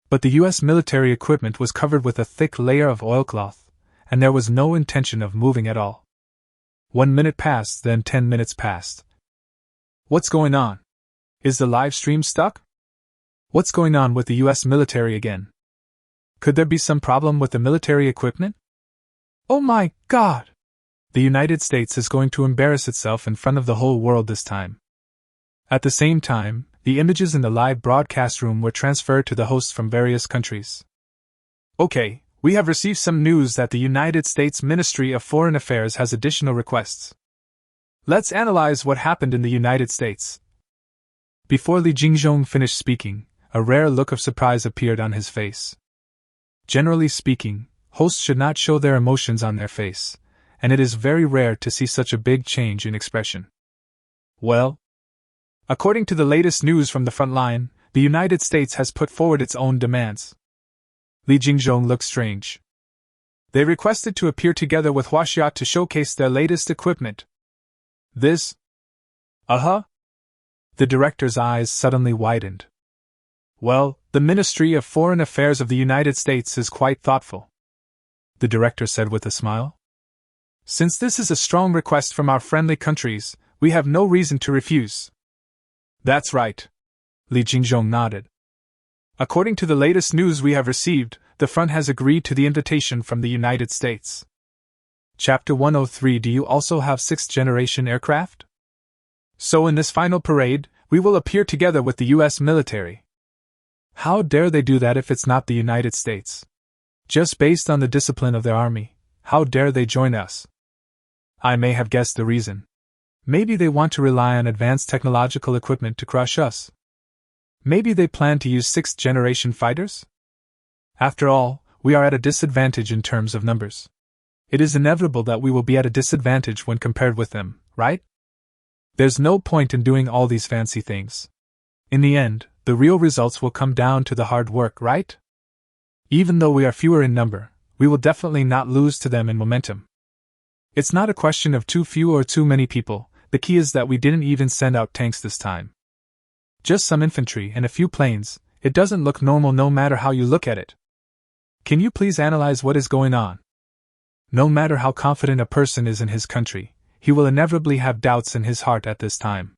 But the US military equipment was covered with a thick layer of oilcloth, and there was no intention of moving at all. 1 minute passed, then 10 minutes passed. What's going on? Is the live stream stuck? What's going on with the US military again? Could there be some problem with the military equipment? Oh my God! The United States is going to embarrass itself in front of the whole world this time. At the same time, the images in the live broadcast room were transferred to the hosts from various countries. Okay, we have received some news that the United States Ministry of Foreign Affairs has additional requests. Let's analyze what happened in the United States. Before Li Jingzhong finished speaking, a rare look of surprise appeared on his face. Generally speaking, hosts should not show their emotions on their face, and it is very rare to see such a big change in expression. Well, according to the latest news from the front line, the United States has put forward its own demands. Li Jingzhong looked strange. They requested to appear together with Huaxia to showcase their latest equipment. This? Uh-huh. The director's eyes suddenly widened. Well, the Ministry of Foreign Affairs of the United States is quite thoughtful, the director said with a smile. Since this is a strong request from our friendly countries, we have no reason to refuse. That's right. Li Jingzhong nodded. According to the latest news we have received, the front has agreed to the invitation from the United States. Chapter 103. Do you also have sixth-generation aircraft? So in this final parade, we will appear together with the U.S. military. How dare they do that if it's not the United States? Just based on the discipline of their army, how dare they join us? I may have guessed the reason. Maybe they want to rely on advanced technological equipment to crush us. Maybe they plan to use sixth-generation fighters? After all, we are at a disadvantage in terms of numbers. It is inevitable that we will be at a disadvantage when compared with them, right? There's no point in doing all these fancy things. In the end, the real results will come down to the hard work, right? Even though we are fewer in number, we will definitely not lose to them in momentum. It's not a question of too few or too many people, the key is that we didn't even send out tanks this time. Just some infantry and a few planes, it doesn't look normal no matter how you look at it. Can you please analyze what is going on? No matter how confident a person is in his country, he will inevitably have doubts in his heart at this time.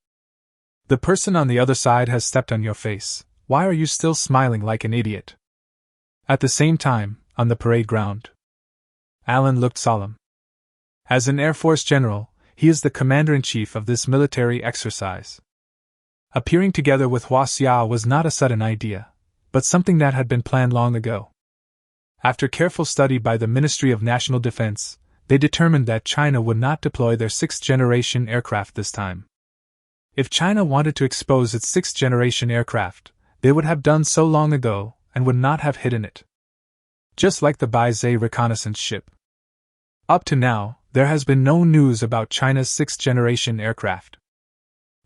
The person on the other side has stepped on your face. Why are you still smiling like an idiot? At the same time, on the parade ground, Alan looked solemn. As an Air Force general, he is the commander-in-chief of this military exercise. Appearing together with Hua Xia was not a sudden idea, but something that had been planned long ago. After careful study by the Ministry of National Defense, they determined that China would not deploy their sixth-generation aircraft this time. If China wanted to expose its sixth-generation aircraft, they would have done so long ago and would not have hidden it. Just like the Baizhou reconnaissance ship. Up to now, there has been no news about China's sixth-generation aircraft.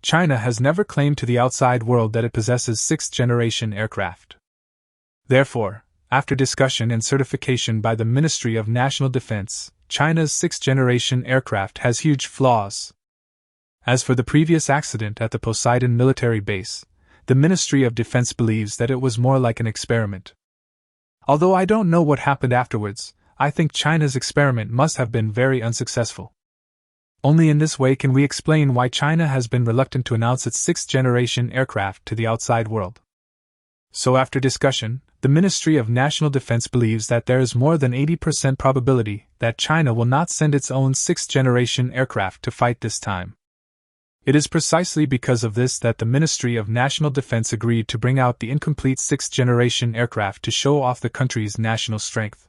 China has never claimed to the outside world that it possesses sixth-generation aircraft. Therefore, after discussion and certification by the Ministry of National Defense, China's sixth-generation aircraft has huge flaws. As for the previous accident at the Poseidon military base, the Ministry of Defense believes that it was more like an experiment. Although I don't know what happened afterwards, I think China's experiment must have been very unsuccessful. Only in this way can we explain why China has been reluctant to announce its sixth-generation aircraft to the outside world. So after discussion, the Ministry of National Defense believes that there is more than 80% probability that China will not send its own sixth-generation aircraft to fight this time. It is precisely because of this that the Ministry of National Defense agreed to bring out the incomplete sixth-generation aircraft to show off the country's national strength.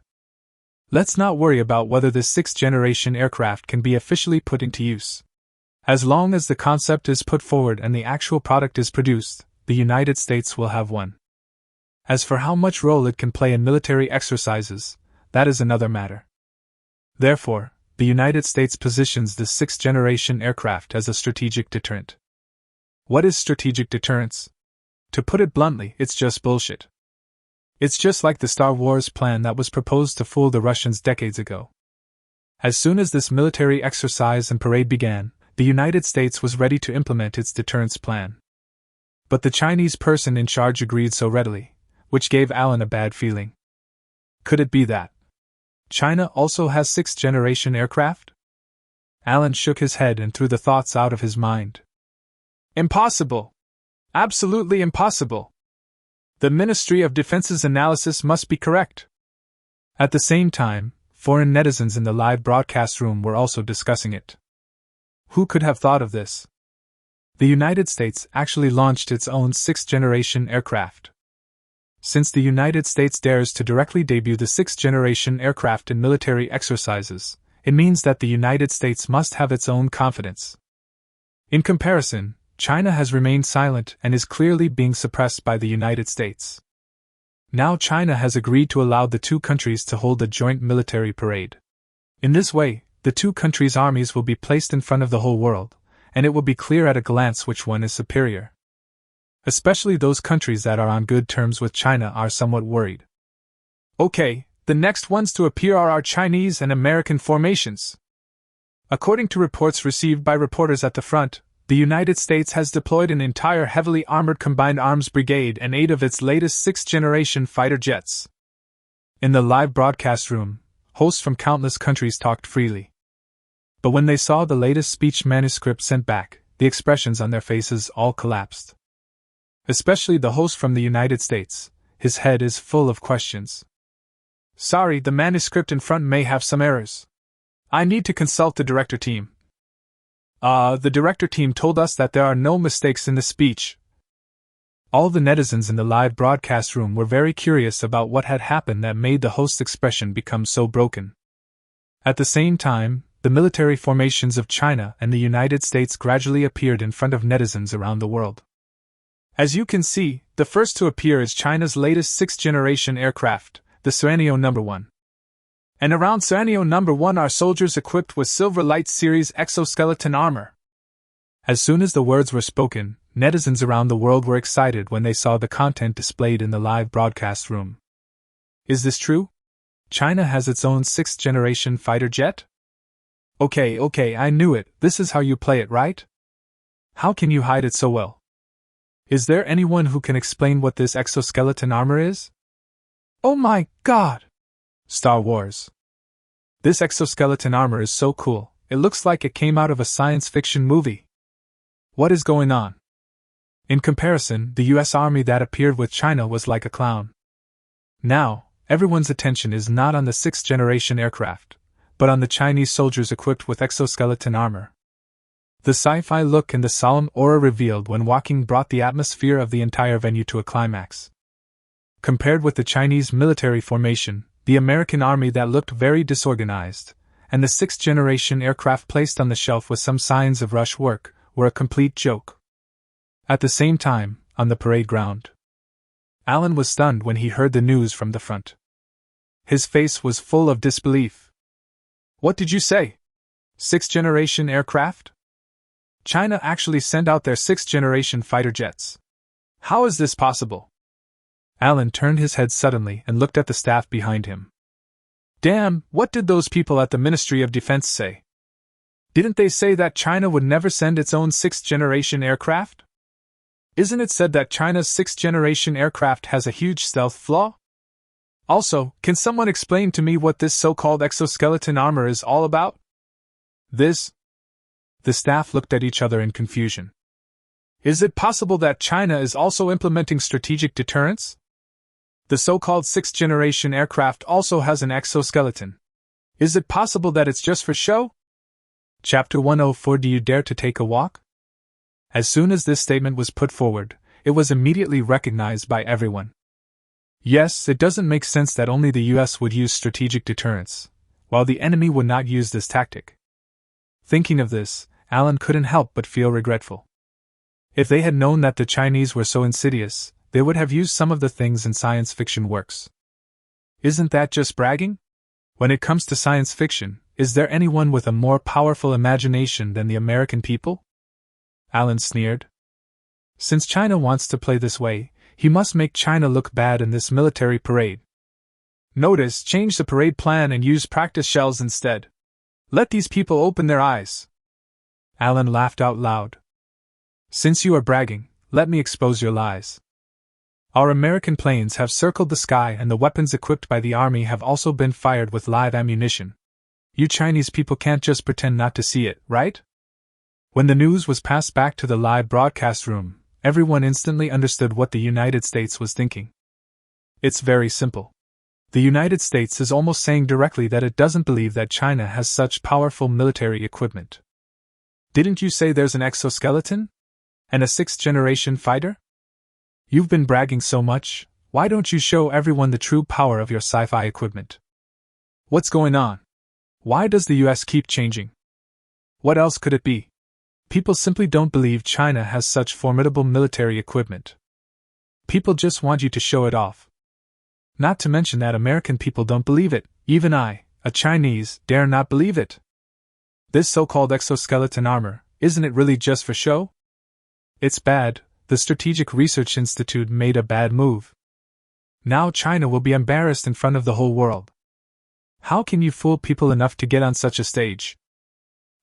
Let's not worry about whether this sixth-generation aircraft can be officially put into use. As long as the concept is put forward and the actual product is produced, the United States will have one. As for how much role it can play in military exercises, that is another matter. Therefore, the United States positions this sixth-generation aircraft as a strategic deterrent. What is strategic deterrence? To put it bluntly, it's just bullshit. It's just like the Star Wars plan that was proposed to fool the Russians decades ago. As soon as this military exercise and parade began, the United States was ready to implement its deterrence plan. But the Chinese person in charge agreed so readily, which gave Alan a bad feeling. Could it be that China also has sixth-generation aircraft? Alan shook his head and threw the thoughts out of his mind. Impossible! Absolutely impossible! The Ministry of Defense's analysis must be correct. At the same time, foreign netizens in the live broadcast room were also discussing it. Who could have thought of this? The United States actually launched its own sixth-generation aircraft. Since the United States dares to directly debut the sixth-generation aircraft in military exercises, it means that the United States must have its own confidence. In comparison, China has remained silent and is clearly being suppressed by the United States. Now China has agreed to allow the two countries to hold a joint military parade. In this way, the two countries' armies will be placed in front of the whole world, and it will be clear at a glance which one is superior. Especially those countries that are on good terms with China are somewhat worried. Okay, the next ones to appear are our Chinese and American formations. According to reports received by reporters at the front, the United States has deployed an entire heavily armored combined arms brigade and 8 of its latest 6th-generation fighter jets. In the live broadcast room, hosts from countless countries talked freely. But when they saw the latest speech manuscript sent back, the expressions on their faces all collapsed. Especially the host from the United States. His head is full of questions. Sorry, the manuscript in front may have some errors. I need to consult the director team. The director team told us that there are no mistakes in the speech. All the netizens in the live broadcast room were very curious about what had happened that made the host's expression become so broken. At the same time, the military formations of China and the United States gradually appeared in front of netizens around the world. As you can see, the first to appear is China's latest 6th-generation aircraft, the Suanio No. 1. And around Suanio No. 1 are soldiers equipped with Silver Light Series exoskeleton armor. As soon as the words were spoken, netizens around the world were excited when they saw the content displayed in the live broadcast room. Is this true? China has its own 6th-generation fighter jet? Okay, I knew it. This is how you play it, right? How can you hide it so well? Is there anyone who can explain what this exoskeleton armor is? Oh my God! Star Wars. This exoskeleton armor is so cool, it looks like it came out of a science fiction movie. What is going on? In comparison, the US Army that appeared with China was like a clown. Now, everyone's attention is not on the 6th-generation aircraft, but on the Chinese soldiers equipped with exoskeleton armor. The sci-fi look and the solemn aura revealed when walking brought the atmosphere of the entire venue to a climax. Compared with the Chinese military formation, the American army that looked very disorganized, and the 6th-generation aircraft placed on the shelf with some signs of rush work, were a complete joke. At the same time, on the parade ground, Alan was stunned when he heard the news from the front. His face was full of disbelief. What did you say? 6th-generation aircraft? China actually sent out their 6th-generation fighter jets. How is this possible? Alan turned his head suddenly and looked at the staff behind him. Damn, what did those people at the Ministry of Defense say? Didn't they say that China would never send its own 6th-generation aircraft? Isn't it said that China's 6th-generation aircraft has a huge stealth flaw? Also, can someone explain to me what this so-called exoskeleton armor is all about? The staff looked at each other in confusion. Is it possible that China is also implementing strategic deterrence? The so-called 6th-generation aircraft also has an exoskeleton. Is it possible that it's just for show? Chapter 104. Do you dare to take a walk? As soon as this statement was put forward, it was immediately recognized by everyone. Yes, it doesn't make sense that only the US would use strategic deterrence, while the enemy would not use this tactic. Thinking of this, Alan couldn't help but feel regretful. If they had known that the Chinese were so insidious, they would have used some of the things in science fiction works. Isn't that just bragging? When it comes to science fiction, is there anyone with a more powerful imagination than the American people? Alan sneered. Since China wants to play this way, he must make China look bad in this military parade. Notice, change the parade plan and use practice shells instead. Let these people open their eyes. Alan laughed out loud. Since you are bragging, let me expose your lies. Our American planes have circled the sky and the weapons equipped by the army have also been fired with live ammunition. You Chinese people can't just pretend not to see it, right? When the news was passed back to the live broadcast room, everyone instantly understood what the United States was thinking. It's very simple. The United States is almost saying directly that it doesn't believe that China has such powerful military equipment. Didn't you say there's an exoskeleton? And a 6th-generation fighter? You've been bragging so much, why don't you show everyone the true power of your sci-fi equipment? What's going on? Why does the US keep changing? What else could it be? People simply don't believe China has such formidable military equipment. People just want you to show it off. Not to mention that American people don't believe it, even I, a Chinese, dare not believe it. This so-called exoskeleton armor, isn't it really just for show? It's bad. The Strategic Research Institute made a bad move. Now China will be embarrassed in front of the whole world. How can you fool people enough to get on such a stage?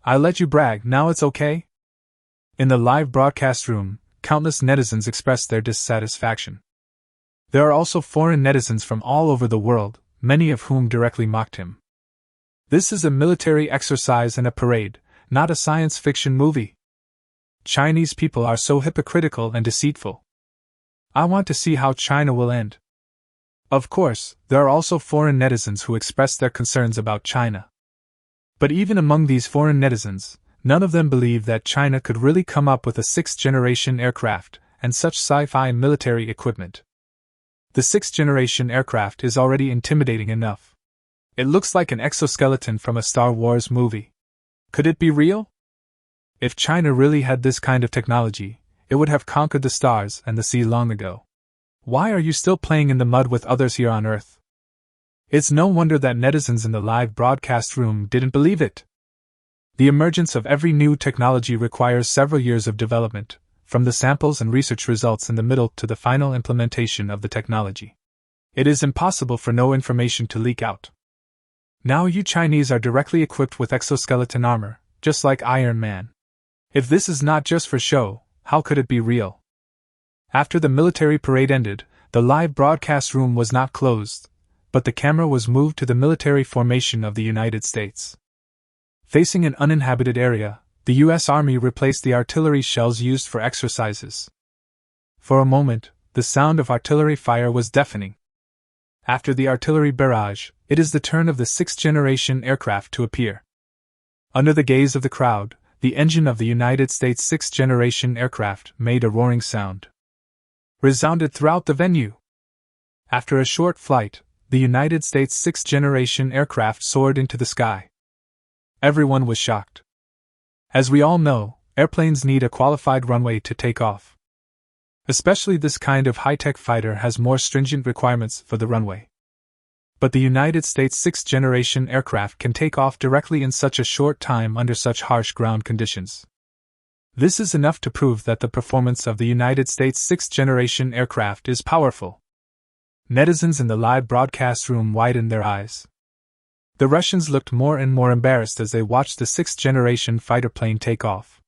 I let you brag, now it's okay? In the live broadcast room, countless netizens expressed their dissatisfaction. There are also foreign netizens from all over the world, many of whom directly mocked him. This is a military exercise and a parade, not a science fiction movie. Chinese people are so hypocritical and deceitful. I want to see how China will end. Of course, there are also foreign netizens who express their concerns about China. But even among these foreign netizens, none of them believe that China could really come up with a sixth-generation aircraft and such sci-fi military equipment. The sixth-generation aircraft is already intimidating enough. It looks like an exoskeleton from a Star Wars movie. Could it be real? If China really had this kind of technology, it would have conquered the stars and the sea long ago. Why are you still playing in the mud with others here on Earth? It's no wonder that netizens in the live broadcast room didn't believe it. The emergence of every new technology requires several years of development, from the samples and research results in the middle to the final implementation of the technology. It is impossible for no information to leak out. Now you Chinese are directly equipped with exoskeleton armor, just like Iron Man. If this is not just for show, how could it be real? After the military parade ended, the live broadcast room was not closed, but the camera was moved to the military formation of the United States. Facing an uninhabited area, the U.S. Army replaced the artillery shells used for exercises. For a moment, the sound of artillery fire was deafening. After the artillery barrage, it is the turn of the sixth-generation aircraft to appear. Under the gaze of the crowd, the engine of the United States sixth-generation aircraft made a roaring sound. Resounded throughout the venue. After a short flight, the United States sixth-generation aircraft soared into the sky. Everyone was shocked. As we all know, airplanes need a qualified runway to take off. Especially this kind of high-tech fighter has more stringent requirements for the runway. But the United States sixth-generation aircraft can take off directly in such a short time under such harsh ground conditions. This is enough to prove that the performance of the United States sixth-generation aircraft is powerful. Netizens in the live broadcast room widened their eyes. The Russians looked more and more embarrassed as they watched the sixth-generation fighter plane take off.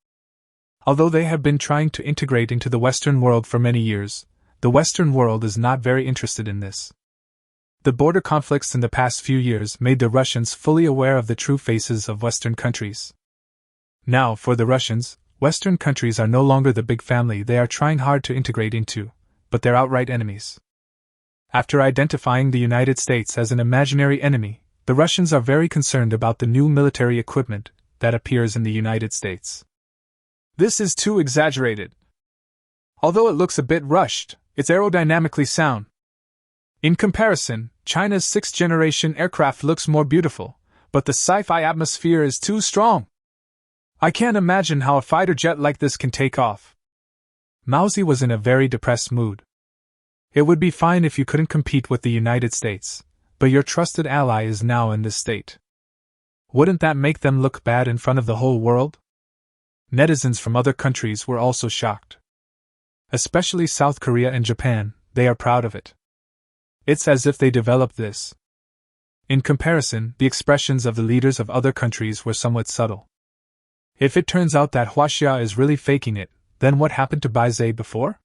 Although they have been trying to integrate into the Western world for many years, the Western world is not very interested in this. The border conflicts in the past few years made the Russians fully aware of the true faces of Western countries. Now, for the Russians, Western countries are no longer the big family they are trying hard to integrate into, but they're outright enemies. After identifying the United States as an imaginary enemy, the Russians are very concerned about the new military equipment that appears in the United States. This is too exaggerated. Although it looks a bit rushed, it's aerodynamically sound. In comparison, China's sixth-generation aircraft looks more beautiful, but the sci-fi atmosphere is too strong. I can't imagine how a fighter jet like this can take off. Mauzi was in a very depressed mood. It would be fine if you couldn't compete with the United States, but your trusted ally is now in this state. Wouldn't that make them look bad in front of the whole world? Netizens from other countries were also shocked. Especially South Korea and Japan, they are proud of it. It's as if they developed this. In comparison, the expressions of the leaders of other countries were somewhat subtle. If it turns out that Huaxia is really faking it, then what happened to Baizé before?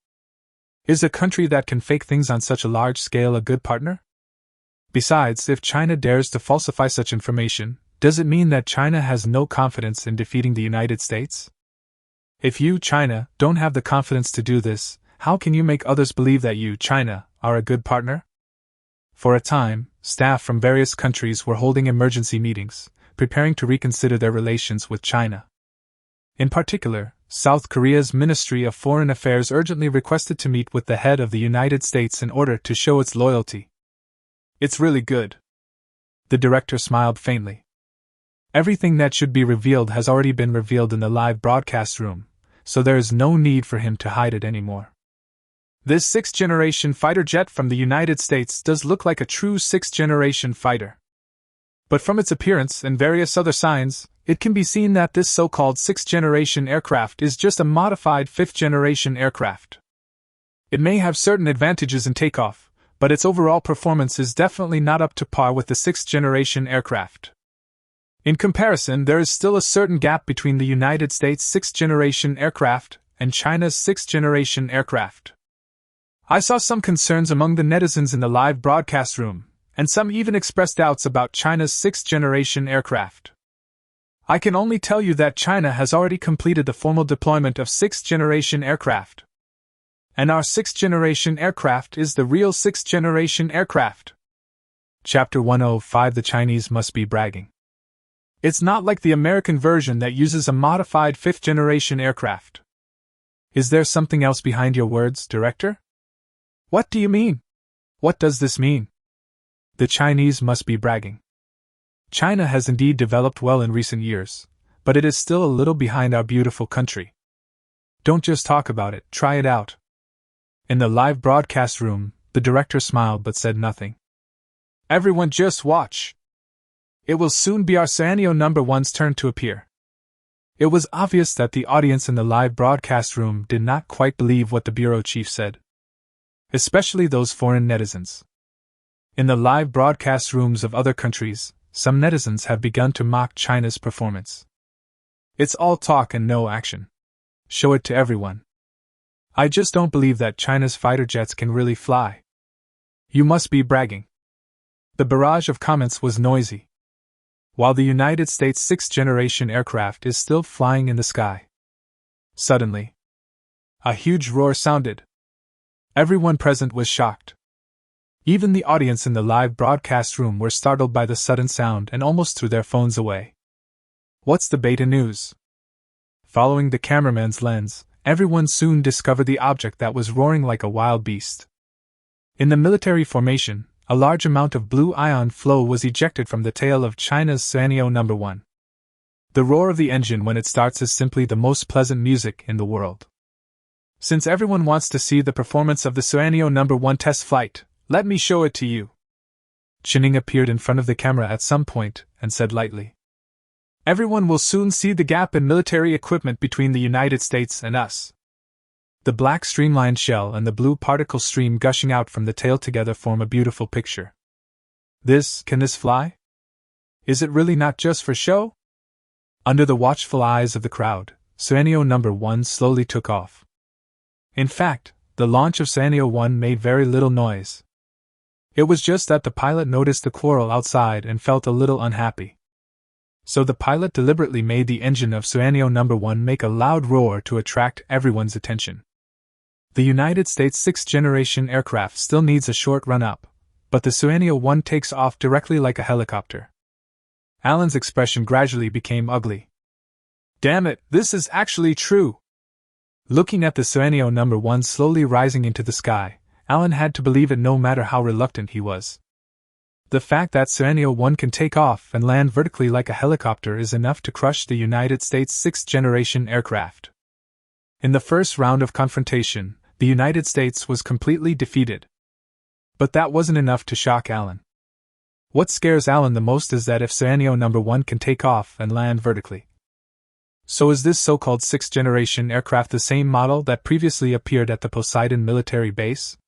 Is a country that can fake things on such a large scale a good partner? Besides, if China dares to falsify such information, does it mean that China has no confidence in defeating the United States? If you, China, don't have the confidence to do this, how can you make others believe that you, China, are a good partner? For a time, staff from various countries were holding emergency meetings, preparing to reconsider their relations with China. In particular, South Korea's Ministry of Foreign Affairs urgently requested to meet with the head of the United States in order to show its loyalty. It's really good. The director smiled faintly. Everything that should be revealed has already been revealed in the live broadcast room, so there is no need for him to hide it anymore. This sixth-generation fighter jet from the United States does look like a true sixth-generation fighter. But from its appearance and various other signs, it can be seen that this so-called sixth-generation aircraft is just a modified fifth-generation aircraft. It may have certain advantages in takeoff, but its overall performance is definitely not up to par with the sixth-generation aircraft. In comparison, there is still a certain gap between the United States' sixth-generation aircraft and China's sixth-generation aircraft. I saw some concerns among the netizens in the live broadcast room, and some even expressed doubts about China's sixth-generation aircraft. I can only tell you that China has already completed the formal deployment of sixth-generation aircraft. And our sixth-generation aircraft is the real sixth-generation aircraft. Chapter 105 The Chinese Must Be Bragging. It's not like the American version that uses a modified fifth-generation aircraft. Is there something else behind your words, Director? What do you mean? What does this mean? The Chinese must be bragging. China has indeed developed well in recent years, but it is still a little behind our beautiful country. Don't just talk about it, try it out. In the live broadcast room, the director smiled but said nothing. Everyone just watch. It will soon be our scenario number one's turn to appear. It was obvious that the audience in the live broadcast room did not quite believe what the bureau chief said. Especially those foreign netizens. In the live broadcast rooms of other countries, some netizens have begun to mock China's performance. It's all talk and no action. Show it to everyone. I just don't believe that China's fighter jets can really fly. You must be bragging. The barrage of comments was noisy. While the United States' sixth-generation aircraft is still flying in the sky. Suddenly, a huge roar sounded. Everyone present was shocked. Even the audience in the live broadcast room were startled by the sudden sound and almost threw their phones away. What's the beta news? Following the cameraman's lens, everyone soon discovered the object that was roaring like a wild beast. In the military formation, a large amount of blue ion flow was ejected from the tail of China's Scenario No. 1. The roar of the engine when it starts is simply the most pleasant music in the world. Since everyone wants to see the performance of the Scenario No. 1 test flight, let me show it to you. Chinning appeared in front of the camera at some point and said lightly. Everyone will soon see the gap in military equipment between the United States and us. The black streamlined shell and the blue particle stream gushing out from the tail together form a beautiful picture. Can this fly? Is it really not just for show? Under the watchful eyes of the crowd, Scenario No. 1 slowly took off. In fact, the launch of Scenario 1 made very little noise. It was just that the pilot noticed the quarrel outside and felt a little unhappy. So the pilot deliberately made the engine of Scenario No. 1 make a loud roar to attract everyone's attention. The United States' sixth-generation aircraft still needs a short run-up, but the Scenario 1 takes off directly like a helicopter. Alan's expression gradually became ugly. Damn it, this is actually true! Looking at the Scenario No. 1 slowly rising into the sky, Alan had to believe it no matter how reluctant he was. The fact that Scenario 1 can take off and land vertically like a helicopter is enough to crush the United States' sixth-generation aircraft. In the first round of confrontation, the United States was completely defeated. But that wasn't enough to shock Alan. What scares Alan the most is that if Scenario No. 1 can take off and land vertically. So is this so-called sixth-generation aircraft the same model that previously appeared at the Poseidon military base?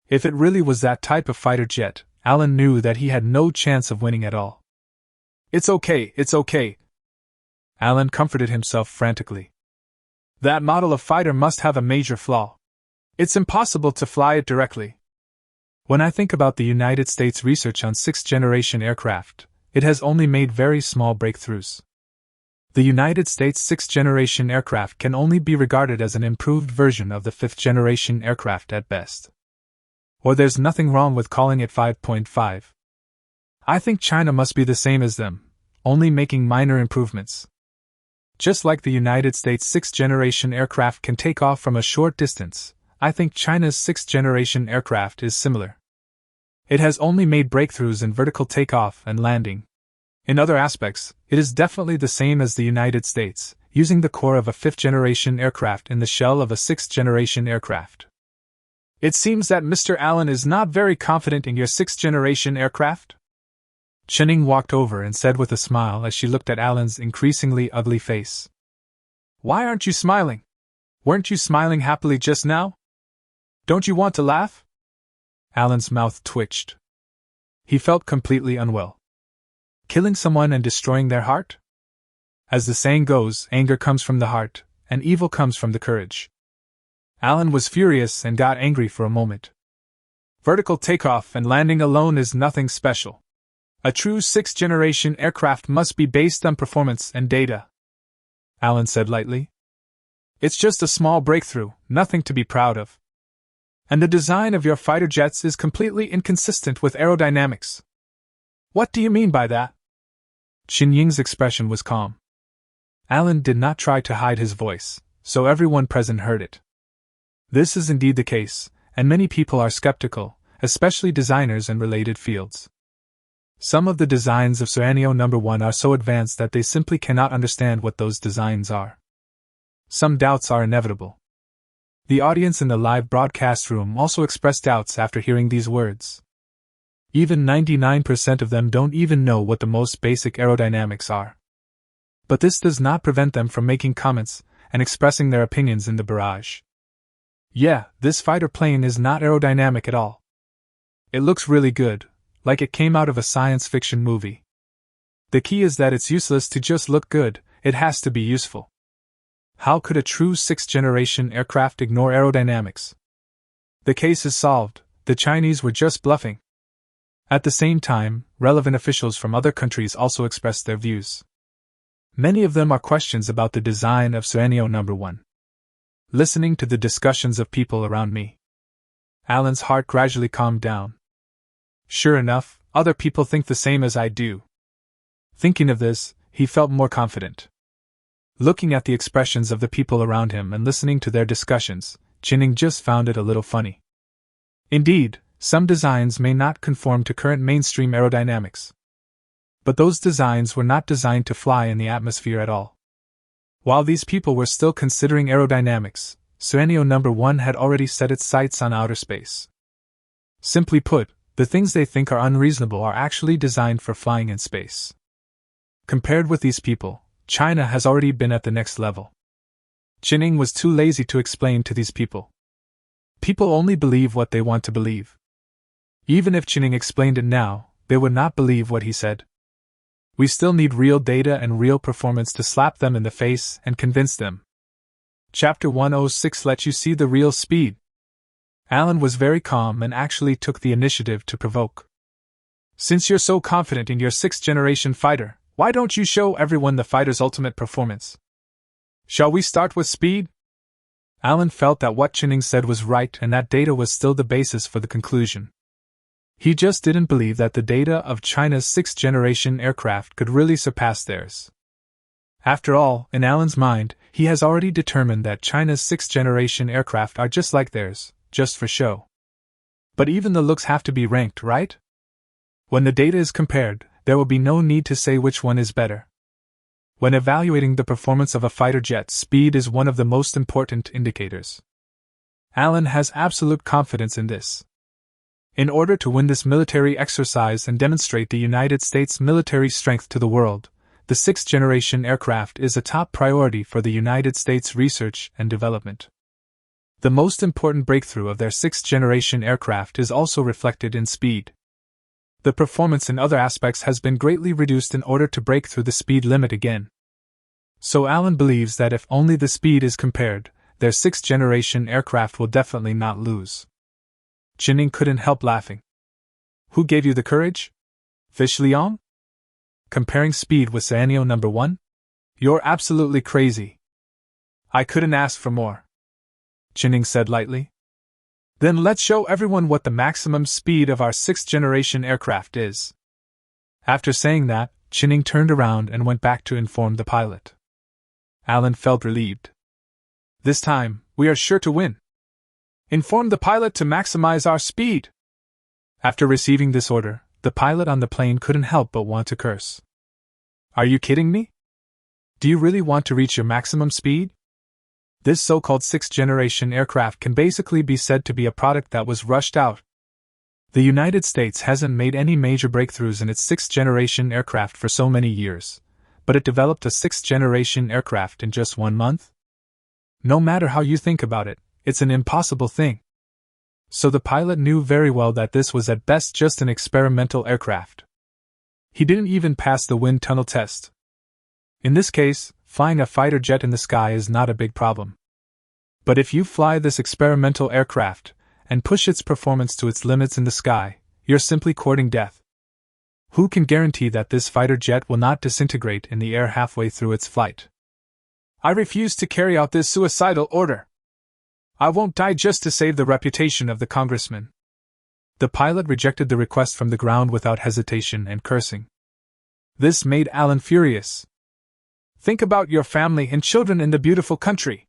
If it really was that type of fighter jet, Alan knew that he had no chance of winning at all. It's okay. Alan comforted himself frantically. That model of fighter must have a major flaw. It's impossible to fly it directly. When I think about the United States' research on sixth-generation aircraft, it has only made very small breakthroughs. The United States' sixth-generation aircraft can only be regarded as an improved version of the fifth-generation aircraft at best. Or there's nothing wrong with calling it 5.5. I think China must be the same as them, only making minor improvements. Just like the United States' sixth-generation aircraft can take off from a short distance, I think China's sixth-generation aircraft is similar. It has only made breakthroughs in vertical takeoff and landing. In other aspects, it is definitely the same as the United States, using the core of a fifth-generation aircraft in the shell of a sixth-generation aircraft. It seems that Mr. Allen is not very confident in your sixth-generation aircraft? Chenning walked over and said with a smile as she looked at Alan's increasingly ugly face. Why aren't you smiling? Weren't you smiling happily just now? Don't you want to laugh? Alan's mouth twitched. He felt completely unwell. Killing someone and destroying their heart? As the saying goes, anger comes from the heart, and evil comes from the courage. Alan was furious and got angry for a moment. Vertical takeoff and landing alone is nothing special. A true sixth-generation aircraft must be based on performance and data, Alan said lightly. It's just a small breakthrough, nothing to be proud of. And the design of your fighter jets is completely inconsistent with aerodynamics. What do you mean by that? Qin Ying's expression was calm. Alan did not try to hide his voice, so everyone present heard it. This is indeed the case, and many people are skeptical, especially designers in related fields. Some of the designs of Suanio No. 1 are so advanced that they simply cannot understand what those designs are. Some doubts are inevitable. The audience in the live broadcast room also expressed doubts after hearing these words. Even 99% of them don't even know what the most basic aerodynamics are. But this does not prevent them from making comments and expressing their opinions in the barrage. Yeah, this fighter plane is not aerodynamic at all. It looks really good, like it came out of a science fiction movie. The key is that it's useless to just look good, it has to be useful. How could a true sixth-generation aircraft ignore aerodynamics? The case is solved, the Chinese were just bluffing. At the same time, relevant officials from other countries also expressed their views. Many of them are questions about the design of Suanio No. 1. Listening to the discussions of people around me, Alan's heart gradually calmed down. Sure enough, other people think the same as I do. Thinking of this, he felt more confident. Looking at the expressions of the people around him and listening to their discussions, Qin just found it a little funny. Indeed, some designs may not conform to current mainstream aerodynamics. But those designs were not designed to fly in the atmosphere at all. While these people were still considering aerodynamics, Suanio No. 1 had already set its sights on outer space. Simply put, the things they think are unreasonable are actually designed for flying in space. Compared with these people, China has already been at the next level. Qin was too lazy to explain to these people. People only believe what they want to believe. Even if Qin explained it now, they would not believe what he said. We still need real data and real performance to slap them in the face and convince them. Chapter 106 lets you see the real speed. Alan was very calm and actually took the initiative to provoke. Since you're so confident in your sixth-generation fighter, why don't you show everyone the fighter's ultimate performance? Shall we start with speed? Alan felt that what Qin said was right and that data was still the basis for the conclusion. He just didn't believe that the data of China's sixth-generation aircraft could really surpass theirs. After all, in Alan's mind, he has already determined that China's sixth-generation aircraft are just like theirs, just for show. But even the looks have to be ranked, right? When the data is compared, there will be no need to say which one is better. When evaluating the performance of a fighter jet, speed is one of the most important indicators. Alan has absolute confidence in this. In order to win this military exercise and demonstrate the United States military strength to the world, the sixth-generation aircraft is a top priority for the United States research and development. The most important breakthrough of their sixth-generation aircraft is also reflected in speed. The performance in other aspects has been greatly reduced in order to break through the speed limit again. So Alan believes that if only the speed is compared, their sixth-generation aircraft will definitely not lose. Qin couldn't help laughing. Who gave you the courage? Fish Liang? Comparing speed with Suanio No. 1? You're absolutely crazy. I couldn't ask for more, Qin said lightly. Then let's show everyone what the maximum speed of our sixth-generation aircraft is. After saying that, Qin turned around and went back to inform the pilot. Alan felt relieved. This time, we are sure to win. Inform the pilot to maximize our speed. After receiving this order, the pilot on the plane couldn't help but want to curse. Are you kidding me? Do you really want to reach your maximum speed? This so-called sixth-generation aircraft can basically be said to be a product that was rushed out. The United States hasn't made any major breakthroughs in its sixth-generation aircraft for so many years, but it developed a sixth-generation aircraft in just 1 month? No matter how you think about it, it's an impossible thing. So the pilot knew very well that this was at best just an experimental aircraft. He didn't even pass the wind tunnel test. In this case, flying a fighter jet in the sky is not a big problem. But if you fly this experimental aircraft and push its performance to its limits in the sky, you're simply courting death. Who can guarantee that this fighter jet will not disintegrate in the air halfway through its flight? I refuse to carry out this suicidal order. I won't die just to save the reputation of the congressman. The pilot rejected the request from the ground without hesitation and cursing. This made Alan furious. Think about your family and children in the beautiful country,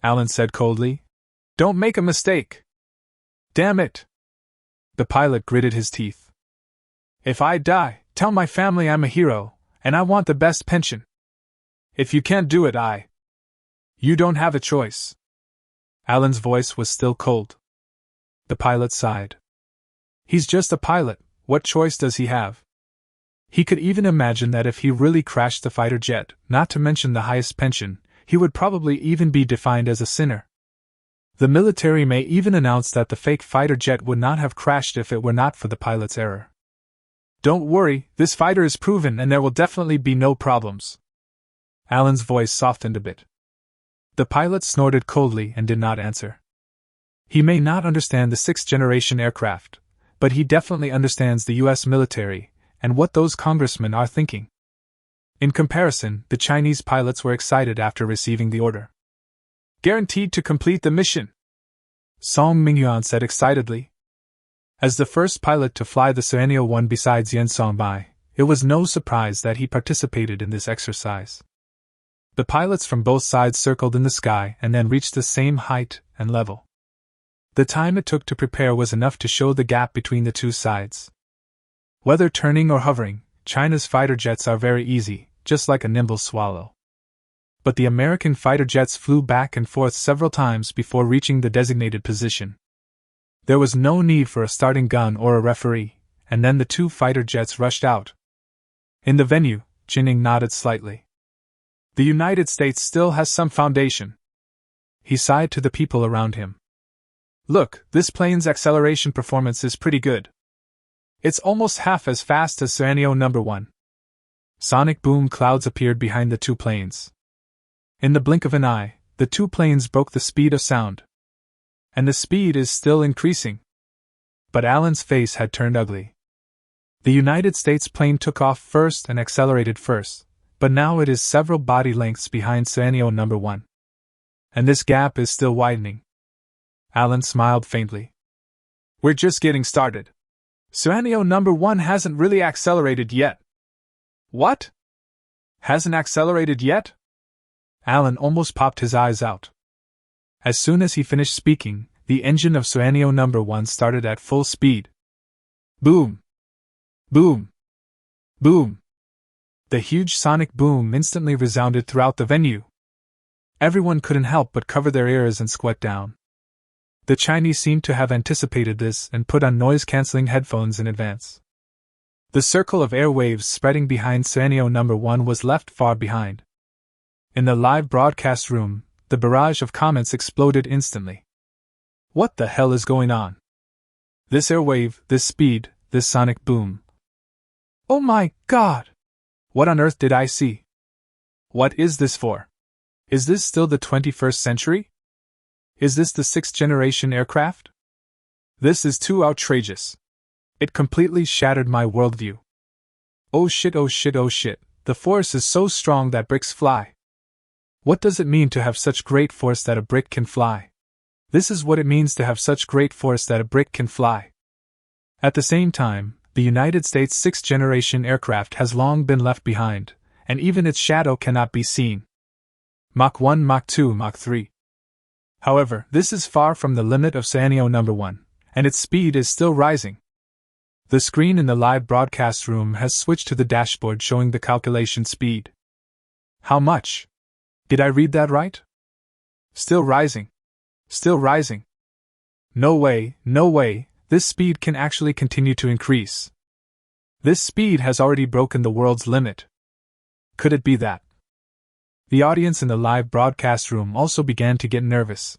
Alan said coldly. Don't make a mistake. Damn it. The pilot gritted his teeth. If I die, tell my family I'm a hero, and I want the best pension. If you can't do it, You don't have a choice. Alan's voice was still cold. The pilot sighed. He's just a pilot, what choice does he have? He could even imagine that if he really crashed the fighter jet, not to mention the highest pension, he would probably even be defined as a sinner. The military may even announce that the fake fighter jet would not have crashed if it were not for the pilot's error. Don't worry, this fighter is proven and there will definitely be no problems. Alan's voice softened a bit. The pilot snorted coldly and did not answer. He may not understand the sixth-generation aircraft, but he definitely understands the U.S. military and what those congressmen are thinking. In comparison, the Chinese pilots were excited after receiving the order. Guaranteed to complete the mission, Song Mingyuan said excitedly. As the first pilot to fly the Suanio-1 besides Yen Songbai, it was no surprise that he participated in this exercise. The pilots from both sides circled in the sky and then reached the same height and level. The time it took to prepare was enough to show the gap between the two sides. Whether turning or hovering, China's fighter jets are very easy, just like a nimble swallow. But the American fighter jets flew back and forth several times before reaching the designated position. There was no need for a starting gun or a referee, and then the two fighter jets rushed out. In the venue, Jining nodded slightly. The United States still has some foundation. He sighed to the people around him. Look, this plane's acceleration performance is pretty good. It's almost half as fast as Suanio No. 1. Sonic boom clouds appeared behind the two planes. In the blink of an eye, the two planes broke the speed of sound. And the speed is still increasing. But Alan's face had turned ugly. The United States plane took off first and accelerated first, but now it is several body lengths behind Suanio No. 1. And this gap is still widening. Alan smiled faintly. We're just getting started. Suanio No. 1 hasn't really accelerated yet. What? Hasn't accelerated yet? Alan almost popped his eyes out. As soon as he finished speaking, the engine of Suanio No. 1 started at full speed. Boom! Boom! Boom! The huge sonic boom instantly resounded throughout the venue. Everyone couldn't help but cover their ears and squat down. The Chinese seemed to have anticipated this and put on noise-canceling headphones in advance. The circle of air waves spreading behind Suanio No. 1 was left far behind. In the live broadcast room, the barrage of comments exploded instantly. What the hell is going on? This airwave, this speed, this sonic boom. Oh my God! What on earth did I see? What is this for? Is this still the 21st century? Is this the sixth-generation aircraft? This is too outrageous. It completely shattered my worldview. Oh shit, oh shit, oh shit, the force is so strong that bricks fly. What does it mean to have such great force that a brick can fly? This is what it means to have such great force that a brick can fly. At the same time, the United States sixth-generation aircraft has long been left behind, and even its shadow cannot be seen. Mach 1, Mach 2, Mach 3. However, this is far from the limit of Suanio No. 1, and its speed is still rising. The screen in the live broadcast room has switched to the dashboard showing the calculation speed. How much? Did I read that right? Still rising. Still rising. No way, this speed can actually continue to increase. This speed has already broken the world's limit. Could it be that? The audience in the live broadcast room also began to get nervous.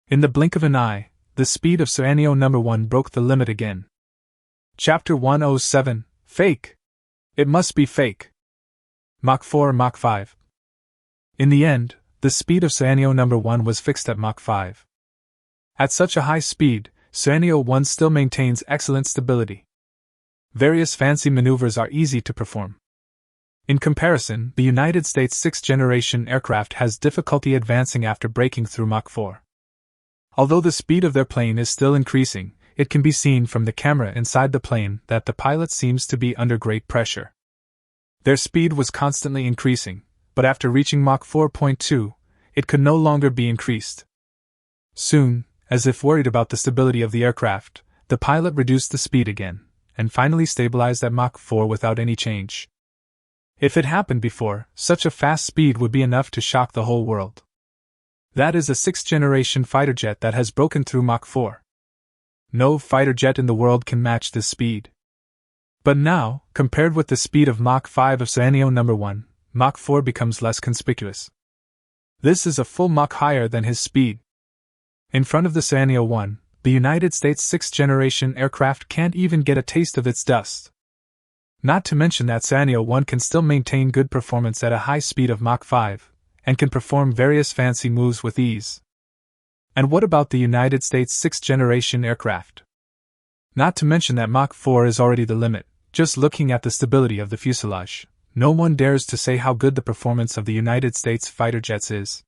In the blink of an eye, the speed of Suanio No. 1 broke the limit again. Chapter 107, Fake. It must be fake. Mach 4 or Mach 5. In the end, the speed of Suanio No. 1 was fixed at Mach 5. At such a high speed, Suanio 1 still maintains excellent stability. Various fancy maneuvers are easy to perform. In comparison, the United States 6th generation aircraft has difficulty advancing after breaking through Mach 4. Although the speed of their plane is still increasing, it can be seen from the camera inside the plane that the pilot seems to be under great pressure. Their speed was constantly increasing, but after reaching Mach 4.2, it could no longer be increased. Soon, as if worried about the stability of the aircraft, the pilot reduced the speed again, and finally stabilized at Mach 4 without any change. If it happened before, such a fast speed would be enough to shock the whole world. That is a 6th generation fighter jet that has broken through Mach 4. No fighter jet in the world can match this speed. But now, compared with the speed of Mach 5 of Suanio No. 1, Mach 4 becomes less conspicuous. This is a full Mach higher than his speed. In front of the Suanio 1, the United States 6th generation aircraft can't even get a taste of its dust. Not to mention that Suanio 1 can still maintain good performance at a high speed of Mach 5, and can perform various fancy moves with ease. And what about the United States 6th generation aircraft? Not to mention that Mach 4 is already the limit. Just looking at the stability of the fuselage, no one dares to say how good the performance of the United States fighter jets is.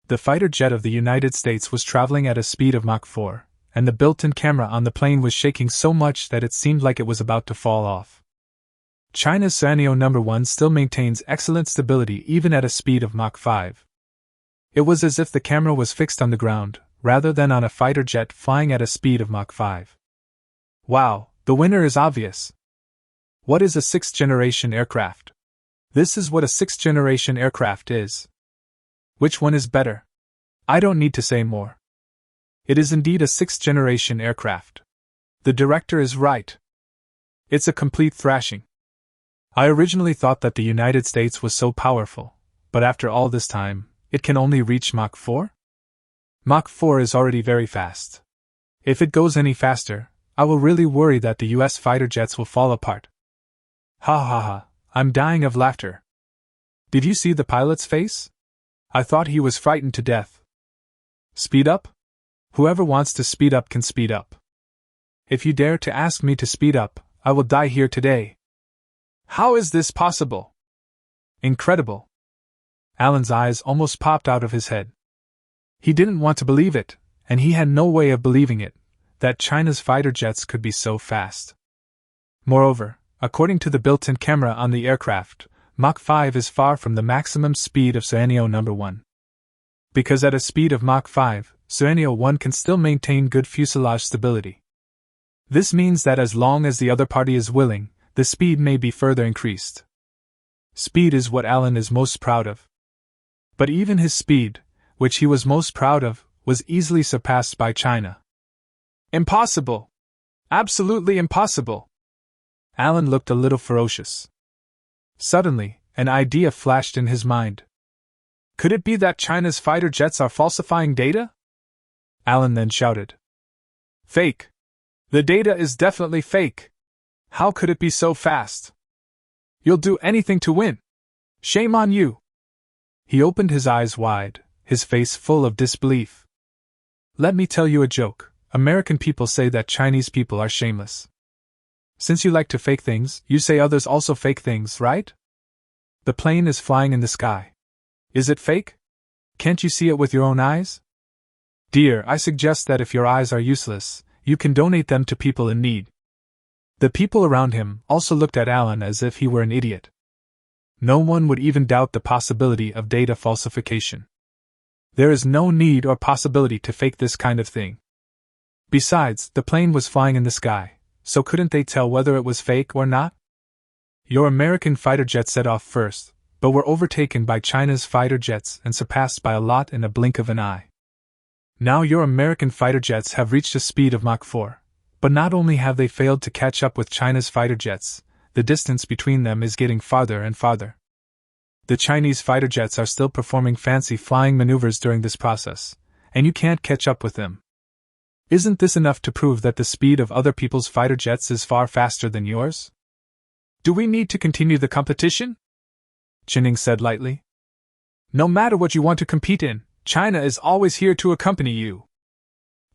The fighter jet of the United States was traveling at a speed of Mach 4, and the built-in camera on the plane was shaking so much that it seemed like it was about to fall off. China's Suanio No. 1 still maintains excellent stability even at a speed of Mach 5. It was as if the camera was fixed on the ground, rather than on a fighter jet flying at a speed of Mach 5. Wow, the winner is obvious. What is a 6th generation aircraft? This is what a 6th generation aircraft is. Which one is better? I don't need to say more. It is indeed a 6th generation aircraft. The director is right. It's a complete thrashing. I originally thought that the United States was so powerful, but after all this time, it can only reach Mach 4? Mach 4 is already very fast. If it goes any faster, I will really worry that the US fighter jets will fall apart. Ha ha ha, I'm dying of laughter. Did you see the pilot's face? I thought he was frightened to death. Speed up? Whoever wants to speed up can speed up. If you dare to ask me to speed up, I will die here today. How is this possible? Incredible. Alan's eyes almost popped out of his head. He didn't want to believe it, and he had no way of believing it, that China's fighter jets could be so fast. Moreover, according to the built-in camera on the aircraft, Mach 5 is far from the maximum speed of Suanio No. 1. Because at a speed of Mach 5, Suanio 1 can still maintain good fuselage stability. This means that as long as the other party is willing, the speed may be further increased. Speed is what Alan is most proud of. But even his speed, which he was most proud of, was easily surpassed by China. Impossible! Absolutely impossible! Alan looked a little ferocious. Suddenly, an idea flashed in his mind. Could it be that China's fighter jets are falsifying data? Alan then shouted. Fake! The data is definitely fake! How could it be so fast? You'll do anything to win! Shame on you! He opened his eyes wide, his face full of disbelief. Let me tell you a joke. American people say that Chinese people are shameless. Since you like to fake things, you say others also fake things, right? The plane is flying in the sky. Is it fake? Can't you see it with your own eyes? Dear, I suggest that if your eyes are useless, you can donate them to people in need. The people around him also looked at Alan as if he were an idiot. No one would even doubt the possibility of data falsification. There is no need or possibility to fake this kind of thing. Besides, the plane was flying in the sky, so couldn't they tell whether it was fake or not? Your American fighter jets set off first, but were overtaken by China's fighter jets and surpassed by a lot in a blink of an eye. Now your American fighter jets have reached a speed of Mach 4. But not only have they failed to catch up with China's fighter jets, the distance between them is getting farther and farther. The Chinese fighter jets are still performing fancy flying maneuvers during this process, and you can't catch up with them. Isn't this enough to prove that the speed of other people's fighter jets is far faster than yours? Do we need to continue the competition? Jining said lightly. No matter what you want to compete in, China is always here to accompany you.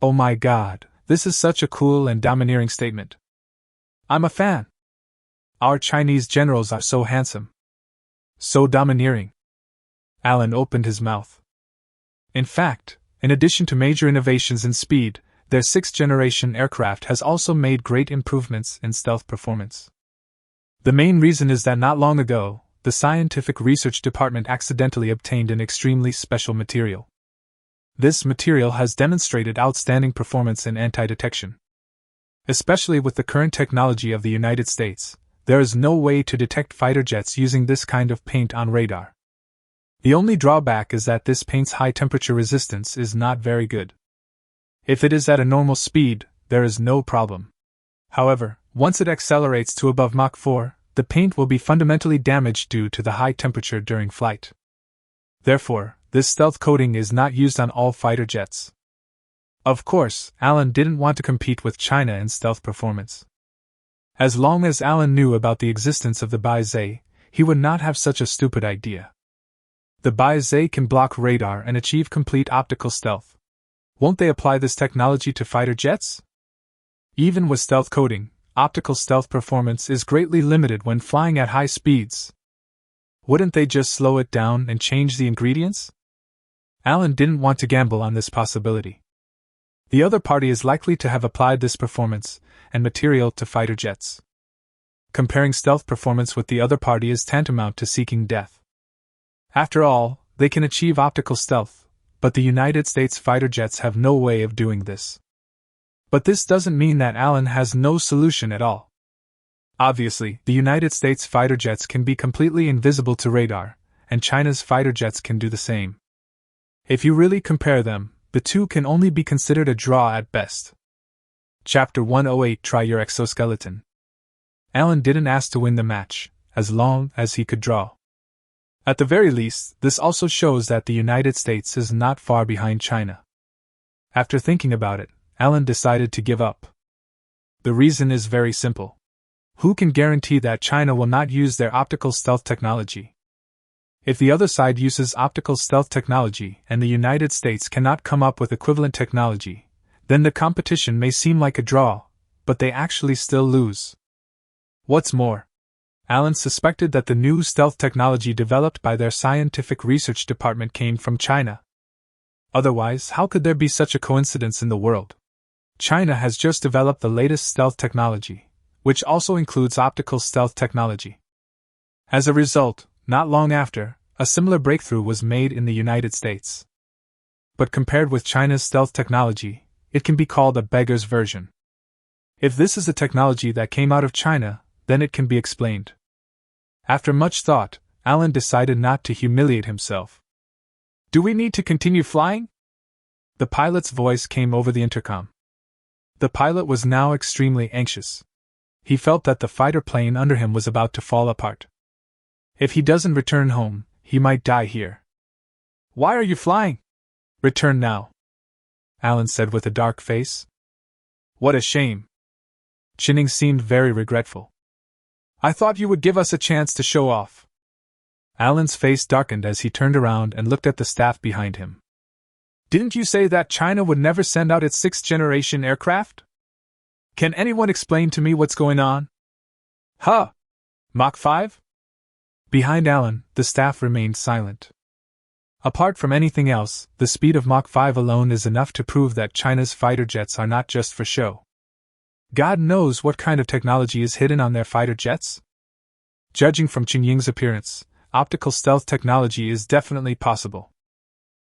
Oh my god, this is such a cool and domineering statement. I'm a fan. Our Chinese generals are so handsome. So domineering. Alan opened his mouth. In fact, in addition to major innovations in speed, their 6th-generation aircraft has also made great improvements in stealth performance. The main reason is that not long ago, the Scientific Research Department accidentally obtained an extremely special material. This material has demonstrated outstanding performance in anti-detection. Especially with the current technology of the United States, there is no way to detect fighter jets using this kind of paint on radar. The only drawback is that this paint's high temperature resistance is not very good. If it is at a normal speed, there is no problem. However, once it accelerates to above Mach 4, the paint will be fundamentally damaged due to the high temperature during flight. Therefore, this stealth coating is not used on all fighter jets. Of course, Alan didn't want to compete with China in stealth performance. As long as Alan knew about the existence of the Bai-Zhe, he would not have such a stupid idea. The Bai-Zhe can block radar and achieve complete optical stealth. Won't they apply this technology to fighter jets? Even with stealth coating, optical stealth performance is greatly limited when flying at high speeds. Wouldn't they just slow it down and change the ingredients? Alan didn't want to gamble on this possibility. The other party is likely to have applied this performance and material to fighter jets. Comparing stealth performance with the other party is tantamount to seeking death. After all, they can achieve optical stealth, but the United States fighter jets have no way of doing this. But this doesn't mean that Alan has no solution at all. Obviously, the United States fighter jets can be completely invisible to radar, and China's fighter jets can do the same. If you really compare them, the two can only be considered a draw at best. Chapter 108 Try Your Exoskeleton. Alan didn't ask to win the match, as long as he could draw. At the very least, this also shows that the United States is not far behind China. After thinking about it, Alan decided to give up. The reason is very simple. Who can guarantee that China will not use their optical stealth technology? If the other side uses optical stealth technology and the United States cannot come up with equivalent technology, then the competition may seem like a draw, but they actually still lose. What's more, Alan suspected that the new stealth technology developed by their scientific research department came from China. Otherwise, how could there be such a coincidence in the world? China has just developed the latest stealth technology, which also includes optical stealth technology. As a result, not long after, a similar breakthrough was made in the United States. But compared with China's stealth technology, it can be called a beggar's version. If this is a technology that came out of China, then it can be explained. After much thought, Alan decided not to humiliate himself. Do we need to continue flying? The pilot's voice came over the intercom. The pilot was now extremely anxious. He felt that the fighter plane under him was about to fall apart. If he doesn't return home, he might die here. Why are you flying? Return now, Alan said with a dark face. What a shame. Jining seemed very regretful. I thought you would give us a chance to show off. Alan's face darkened as he turned around and looked at the staff behind him. Didn't you say that China would never send out its 6th-generation aircraft? Can anyone explain to me what's going on? Huh? Mach 5? Behind Alan, the staff remained silent. Apart from anything else, the speed of Mach 5 alone is enough to prove that China's fighter jets are not just for show. God knows what kind of technology is hidden on their fighter jets? Judging from Qin Ying's appearance, optical stealth technology is definitely possible.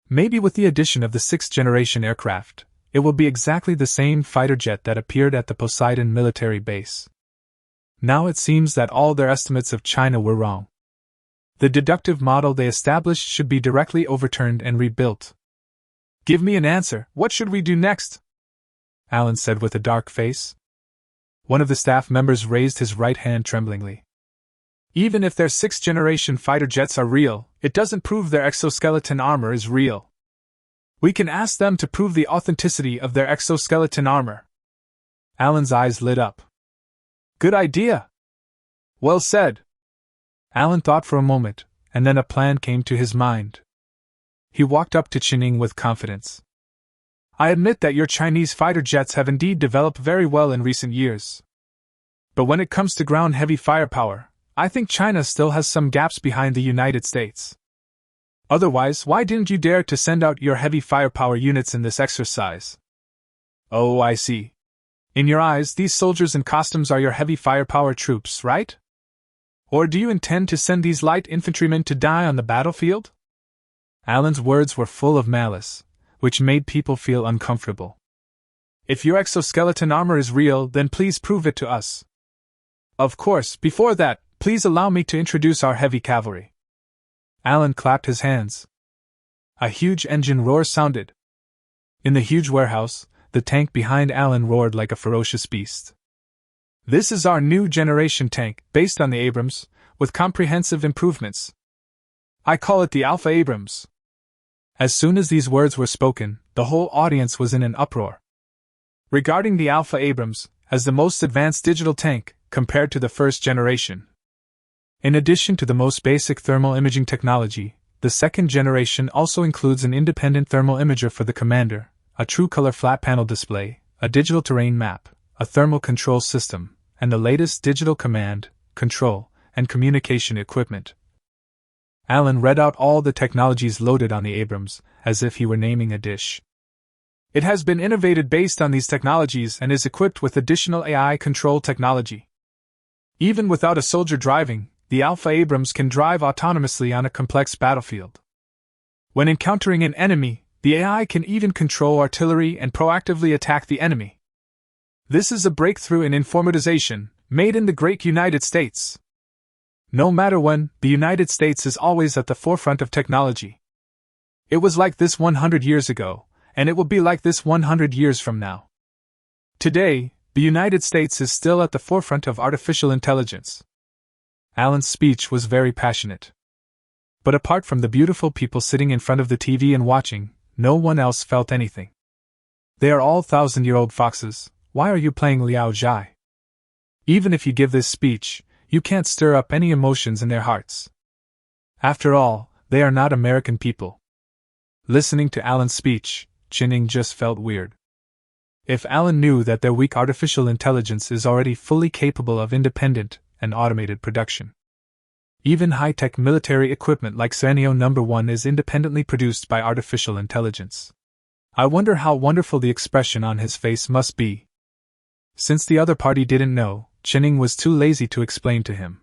Maybe with the addition of the 6th-generation aircraft, it will be exactly the same fighter jet that appeared at the Poseidon military base. Now it seems that all their estimates of China were wrong. The deductive model they established should be directly overturned and rebuilt. Give me an answer, what should we do next? Alan said with a dark face. One of the staff members raised his right hand tremblingly. Even if their 6th-generation fighter jets are real, it doesn't prove their exoskeleton armor is real. We can ask them to prove the authenticity of their exoskeleton armor. Alan's eyes lit up. Good idea! Well said. Alan thought for a moment, and then a plan came to his mind. He walked up to Qining with confidence. I admit that your Chinese fighter jets have indeed developed very well in recent years. But when it comes to ground-heavy firepower, I think China still has some gaps behind the United States. Otherwise, why didn't you dare to send out your heavy firepower units in this exercise? Oh, I see. In your eyes, these soldiers in costumes are your heavy firepower troops, right? Or do you intend to send these light infantrymen to die on the battlefield? Alan's words were full of malice, which made people feel uncomfortable. If your exoskeleton armor is real, then please prove it to us. Of course, before that, please allow me to introduce our heavy cavalry. Alan clapped his hands. A huge engine roar sounded. In the huge warehouse, the tank behind Alan roared like a ferocious beast. This is our new generation tank, based on the Abrams, with comprehensive improvements. I call it the Alpha Abrams. As soon as these words were spoken, the whole audience was in an uproar. Regarding the Alpha Abrams as the most advanced digital tank compared to the first generation. In addition to the most basic thermal imaging technology, the second generation also includes an independent thermal imager for the commander, a true color flat panel display, a digital terrain map, a thermal control system, and the latest digital command, control, and communication equipment. Alan read out all the technologies loaded on the Abrams, as if he were naming a dish. It has been innovated based on these technologies and is equipped with additional AI control technology. Even without a soldier driving, the Alpha Abrams can drive autonomously on a complex battlefield. When encountering an enemy, the AI can even control artillery and proactively attack the enemy. This is a breakthrough in informatization, made in the great United States. No matter when, the United States is always at the forefront of technology. It was like this 100 years ago, and it will be like this 100 years from now. Today, the United States is still at the forefront of artificial intelligence. Alan's speech was very passionate. But apart from the beautiful people sitting in front of the TV and watching, no one else felt anything. They are all 1,000-year-old foxes. Why are you playing Liao Jai? Even if you give this speech, you can't stir up any emotions in their hearts. After all, they are not American people. Listening to Alan's speech, Qining just felt weird. If Alan knew that their weak artificial intelligence is already fully capable of independent and automated production. Even high-tech military equipment like Sanyo No. 1 is independently produced by artificial intelligence. I wonder how wonderful the expression on his face must be. Since the other party didn't know, Qining was too lazy to explain to him.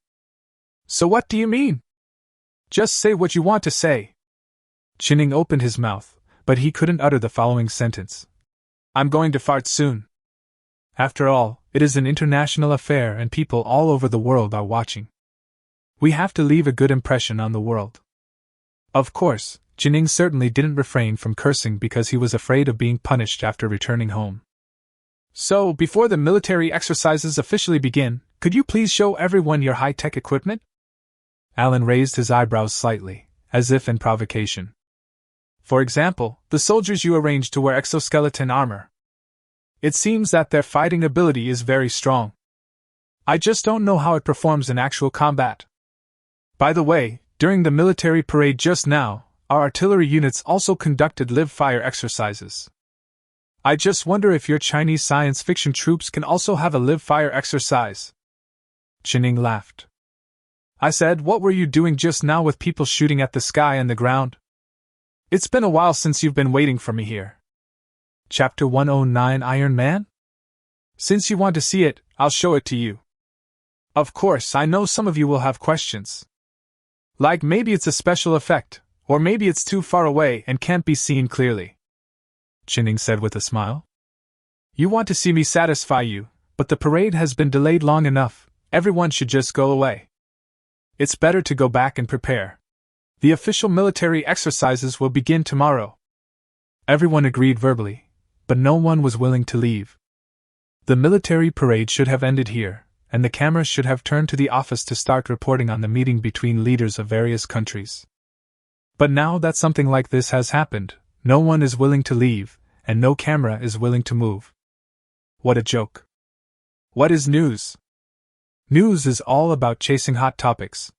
So what do you mean? Just say what you want to say. Qining opened his mouth, but he couldn't utter the following sentence. I'm going to fart soon. After all, it is an international affair and people all over the world are watching. We have to leave a good impression on the world. Of course, Qining certainly didn't refrain from cursing because he was afraid of being punished after returning home. So, before the military exercises officially begin, could you please show everyone your high-tech equipment? Alan raised his eyebrows slightly, as if in provocation. For example, the soldiers you arranged to wear exoskeleton armor. It seems that their fighting ability is very strong. I just don't know how it performs in actual combat. By the way, during the military parade just now, our artillery units also conducted live-fire exercises. I just wonder if your Chinese science fiction troops can also have a live-fire exercise. Qining laughed. I said, what were you doing just now with people shooting at the sky and the ground? It's been a while since you've been waiting for me here. Chapter 109 Iron Man? Since you want to see it, I'll show it to you. Of course, I know some of you will have questions. Like maybe it's a special effect, or maybe it's too far away and can't be seen clearly. Qining said with a smile. You want to see me satisfy you, but the parade has been delayed long enough, everyone should just go away. It's better to go back and prepare. The official military exercises will begin tomorrow. Everyone agreed verbally, but no one was willing to leave. The military parade should have ended here, and the cameras should have turned to the office to start reporting on the meeting between leaders of various countries. But now that something like this has happened, no one is willing to leave, and no camera is willing to move. What a joke. What is news? News is all about chasing hot topics.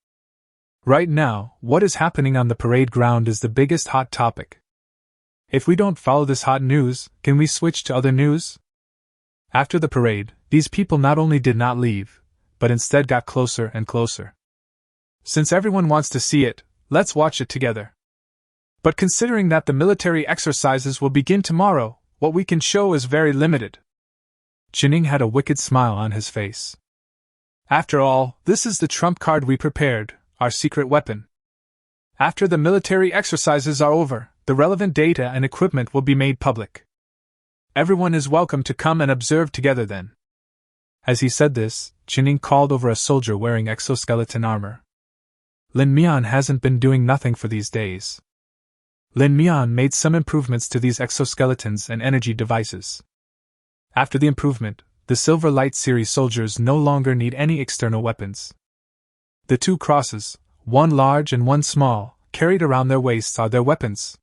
Right now, what is happening on the parade ground is the biggest hot topic. If we don't follow this hot news, can we switch to other news? After the parade, these people not only did not leave, but instead got closer and closer. Since everyone wants to see it, let's watch it together. But considering that the military exercises will begin tomorrow, what we can show is very limited. Jining had a wicked smile on his face. After all, this is the trump card we prepared, our secret weapon. After the military exercises are over, the relevant data and equipment will be made public. Everyone is welcome to come and observe together then. As he said this, Jining called over a soldier wearing exoskeleton armor. Lin Mian hasn't been doing nothing for these days. Lin Mian made some improvements to these exoskeletons and energy devices. After the improvement, the Silver Light Series soldiers no longer need any external weapons. The two crosses, one large and one small, carried around their waists are their weapons.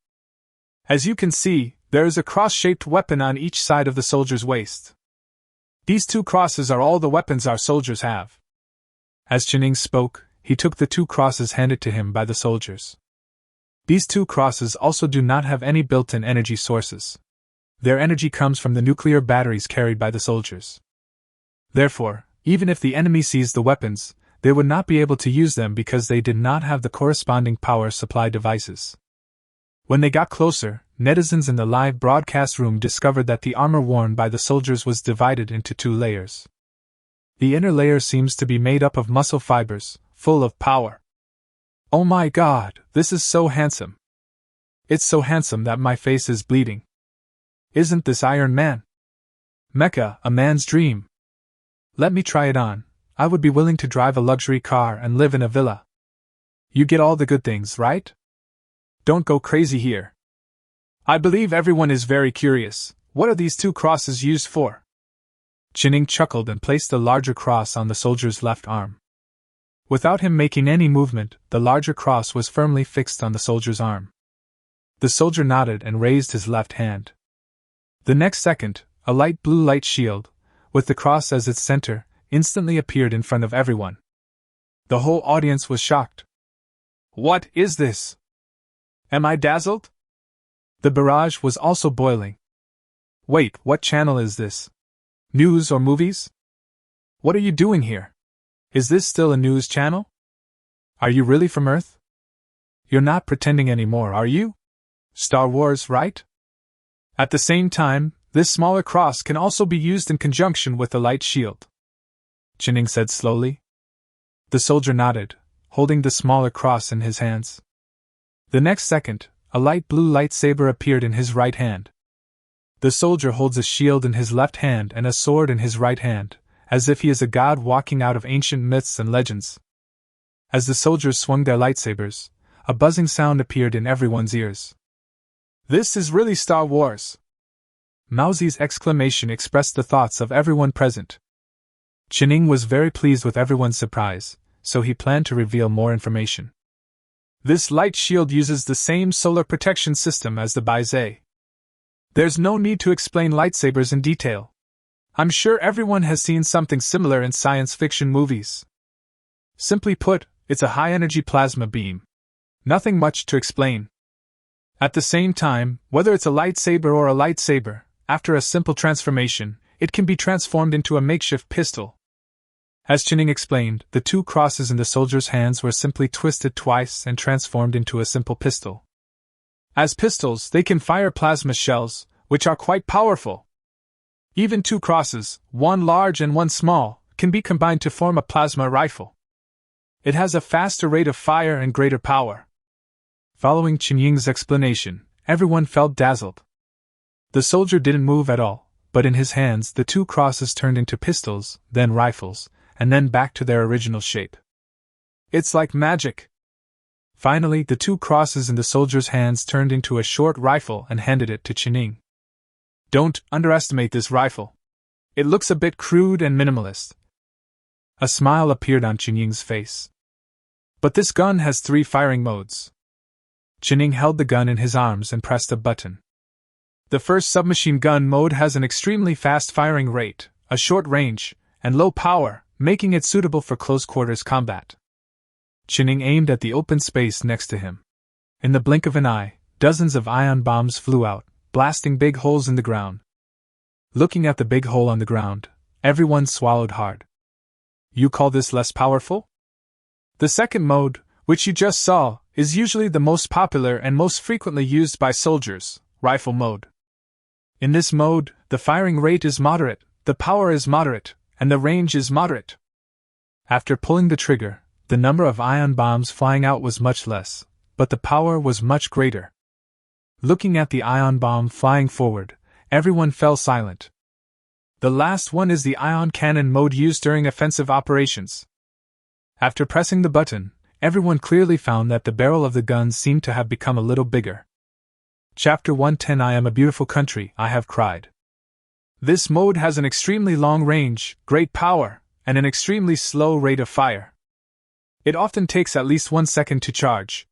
As you can see, there is a cross-shaped weapon on each side of the soldier's waist. These two crosses are all the weapons our soldiers have. As Jining spoke, he took the two crosses handed to him by the soldiers. These two crosses also do not have any built-in energy sources. Their energy comes from the nuclear batteries carried by the soldiers. Therefore, even if the enemy sees the weapons, they would not be able to use them because they did not have the corresponding power supply devices. When they got closer, netizens in the live broadcast room discovered that the armor worn by the soldiers was divided into two layers. The inner layer seems to be made up of muscle fibers, full of power. Oh my God, this is so handsome. It's so handsome that my face is bleeding. Isn't this Iron Man? Mecha, a man's dream. Let me try it on. I would be willing to drive a luxury car and live in a villa. You get all the good things, right? Don't go crazy here. I believe everyone is very curious. What are these two crosses used for? Jining chuckled and placed the larger cross on the soldier's left arm. Without him making any movement, the larger cross was firmly fixed on the soldier's arm. The soldier nodded and raised his left hand. The next second, a light blue light shield, with the cross as its center, instantly appeared in front of everyone. The whole audience was shocked. What is this? Am I dazzled? The barrage was also boiling. Wait, what channel is this? News or movies? What are you doing here? Is this still a news channel? Are you really from Earth? You're not pretending anymore, are you? Star Wars, right? At the same time, this smaller cross can also be used in conjunction with the light shield. Jining said slowly. The soldier nodded, holding the smaller cross in his hands. The next second, a light blue lightsaber appeared in his right hand. The soldier holds a shield in his left hand and a sword in his right hand, as if he is a god walking out of ancient myths and legends. As the soldiers swung their lightsabers, a buzzing sound appeared in everyone's ears. This is really Star Wars! Mauzi's exclamation expressed the thoughts of everyone present. Jining was very pleased with everyone's surprise, so he planned to reveal more information. This light shield uses the same solar protection system as the Baizé. There's no need to explain lightsabers in detail. I'm sure everyone has seen something similar in science fiction movies. Simply put, it's a high-energy plasma beam. Nothing much to explain. At the same time, whether it's a lightsaber or a lightsaber, after a simple transformation, it can be transformed into a makeshift pistol. As Jining explained, the two crosses in the soldier's hands were simply twisted twice and transformed into a simple pistol. As pistols, they can fire plasma shells, which are quite powerful. Even two crosses, one large and one small, can be combined to form a plasma rifle. It has a faster rate of fire and greater power. Following Qinying's explanation, everyone felt dazzled. The soldier didn't move at all, but in his hands the two crosses turned into pistols, then rifles, and then back to their original shape. It's like magic. Finally, the two crosses in the soldier's hands turned into a short rifle and handed it to Qining. Don't underestimate this rifle. It looks a bit crude and minimalist. A smile appeared on Qingying's face. But this gun has 3 firing modes. Qining held the gun in his arms and pressed a button. The first submachine gun mode has an extremely fast firing rate, a short range, and low power, making it suitable for close-quarters combat. Chinning aimed at the open space next to him. In the blink of an eye, dozens of ion bombs flew out, blasting big holes in the ground. Looking at the big hole on the ground, everyone swallowed hard. You call this less powerful? The second mode, which you just saw, is usually the most popular and most frequently used by soldiers, rifle mode. In this mode, the firing rate is moderate, the power is moderate, and the range is moderate. After pulling the trigger, the number of ion bombs flying out was much less, but the power was much greater. Looking at the ion bomb flying forward, everyone fell silent. The last one is the ion cannon mode used during offensive operations. After pressing the button, everyone clearly found that the barrel of the gun seemed to have become a little bigger. Chapter 110 I am a beautiful country, I have cried. This mode has an extremely long range, great power, and an extremely slow rate of fire. It often takes at least 1 second to charge.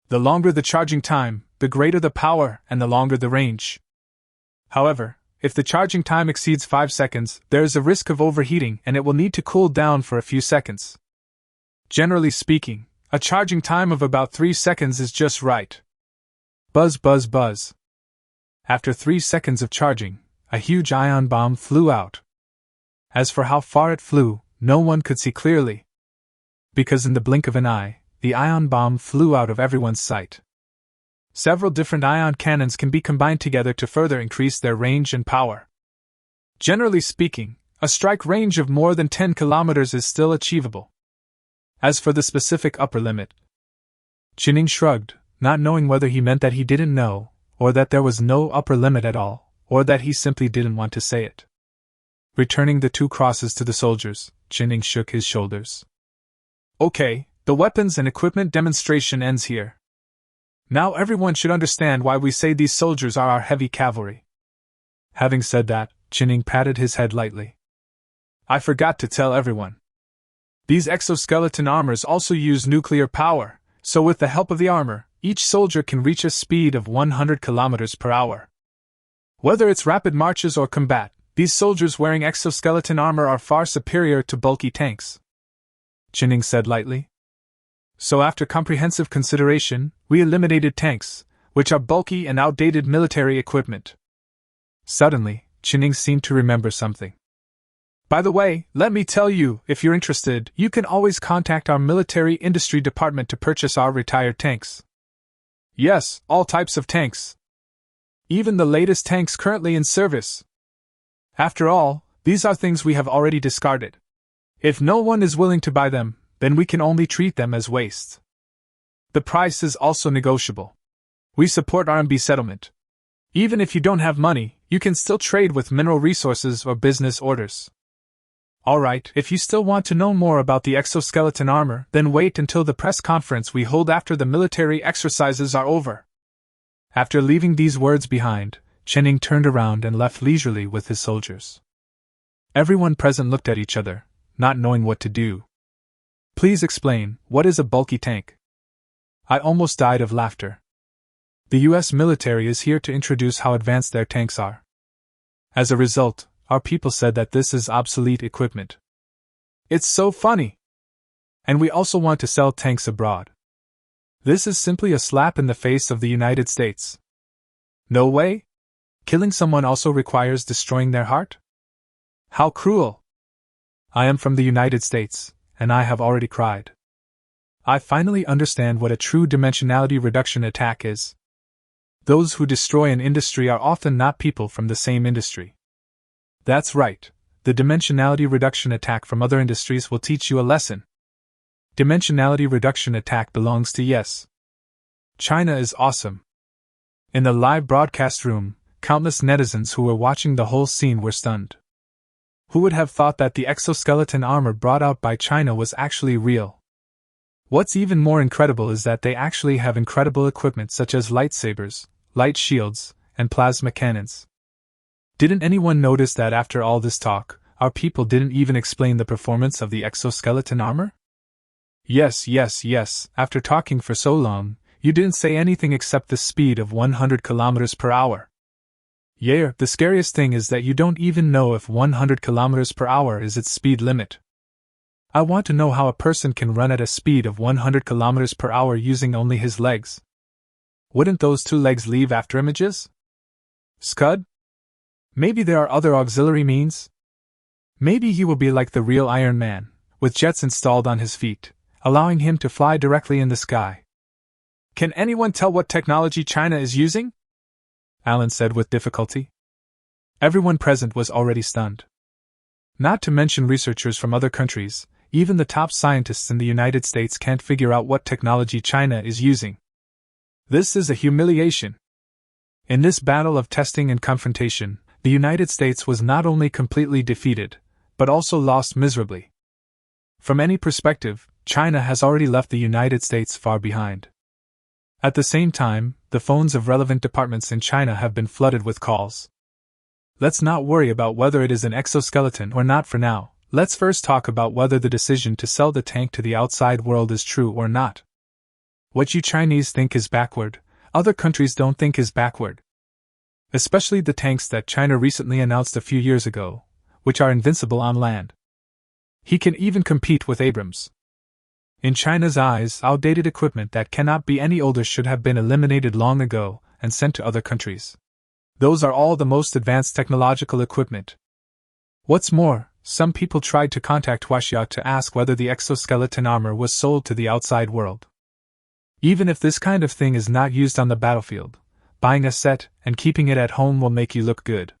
The longer the charging time, the greater the power and the longer the range. However, if the charging time exceeds 5 seconds, there is a risk of overheating and it will need to cool down for a few seconds. Generally speaking, a charging time of about 3 seconds is just right. Buzz buzz buzz. After 3 seconds of charging, a huge ion bomb flew out. As for how far it flew, no one could see clearly. Because in the blink of an eye, the ion bomb flew out of everyone's sight. Several different ion cannons can be combined together to further increase their range and power. Generally speaking, a strike range of more than 10 kilometers is still achievable. As for the specific upper limit, Chinning shrugged, not knowing whether he meant that he didn't know, or that there was no upper limit at all, or that he simply didn't want to say it. Returning the 2 crosses to the soldiers, Chinning shook his shoulders. Okay, the weapons and equipment demonstration ends here. Now everyone should understand why we say these soldiers are our heavy cavalry. Having said that, Chinning patted his head lightly. I forgot to tell everyone. These exoskeleton armors also use nuclear power, so with the help of the armor, each soldier can reach a speed of 100 kilometers per hour. Whether it's rapid marches or combat, these soldiers wearing exoskeleton armor are far superior to bulky tanks. Chinning said lightly. So after comprehensive consideration, we eliminated tanks, which are bulky and outdated military equipment. Suddenly, Chinning seemed to remember something. By the way, let me tell you, if you're interested, you can always contact our military industry department to purchase our retired tanks. Yes, all types of tanks. Even the latest tanks currently in service. After all, these are things we have already discarded. If no one is willing to buy them, then we can only treat them as waste. The price is also negotiable. We support RMB settlement. Even if you don't have money, you can still trade with mineral resources or business orders. Alright, if you still want to know more about the exoskeleton armor, then wait until the press conference we hold after the military exercises are over. After leaving these words behind, Chinning turned around and left leisurely with his soldiers. Everyone present looked at each other, not knowing what to do. Please explain, what is a bulky tank? I almost died of laughter. The US military is here to introduce how advanced their tanks are. As a result, our people said that this is obsolete equipment. It's so funny! And we also want to sell tanks abroad. This is simply a slap in the face of the United States. No way? Killing someone also requires destroying their heart? How cruel! I am from the United States, and I have already cried. I finally understand what a true dimensionality reduction attack is. Those who destroy an industry are often not people from the same industry. That's right, the dimensionality reduction attack from other industries will teach you a lesson. Dimensionality reduction attack belongs to yes. China is awesome. In the live broadcast room, countless netizens who were watching the whole scene were stunned. Who would have thought that the exoskeleton armor brought out by China was actually real? What's even more incredible is that they actually have incredible equipment such as lightsabers, light shields, and plasma cannons. Didn't anyone notice that after all this talk, our people didn't even explain the performance of the exoskeleton armor? Yes, after talking for so long, you didn't say anything except the speed of 100 kilometers per hour. Yeah, the scariest thing is that you don't even know if 100 kilometers per hour is its speed limit. I want to know how a person can run at a speed of 100 kilometers per hour using only his legs. Wouldn't those two legs leave after images? Scud? Maybe there are other auxiliary means? Maybe he will be like the real Iron Man, with jets installed on his feet, allowing him to fly directly in the sky. Can anyone tell what technology China is using? Alan said with difficulty. Everyone present was already stunned. Not to mention researchers from other countries, even the top scientists in the United States can't figure out what technology China is using. This is a humiliation. In this battle of testing and confrontation, the United States was not only completely defeated, but also lost miserably. From any perspective, China has already left the United States far behind. At the same time, the phones of relevant departments in China have been flooded with calls. Let's not worry about whether it is an exoskeleton or not for now. Let's first talk about whether the decision to sell the tank to the outside world is true or not. What you Chinese think is backward, other countries don't think is backward. Especially the tanks that China recently announced a few years ago, which are invincible on land. He can even compete with Abrams. In China's eyes, outdated equipment that cannot be any older should have been eliminated long ago and sent to other countries. Those are all the most advanced technological equipment. What's more, some people tried to contact Huaxia to ask whether the exoskeleton armor was sold to the outside world. Even if this kind of thing is not used on the battlefield, buying a set and keeping it at home will make you look good.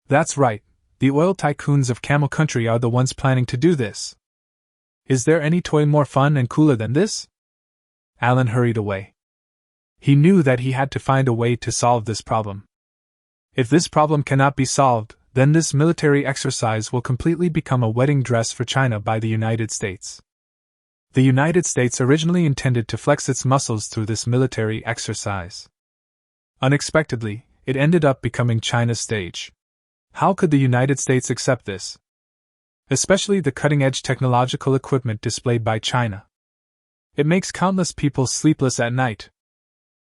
That's right, the oil tycoons of Camel Country are the ones planning to do this. Is there any toy more fun and cooler than this? Alan hurried away. He knew that he had to find a way to solve this problem. If this problem cannot be solved, then this military exercise will completely become a wedding dress for China by the United States. The United States originally intended to flex its muscles through this military exercise. Unexpectedly, it ended up becoming China's stage. How could the United States accept this? Especially the cutting-edge technological equipment displayed by China. It makes countless people sleepless at night.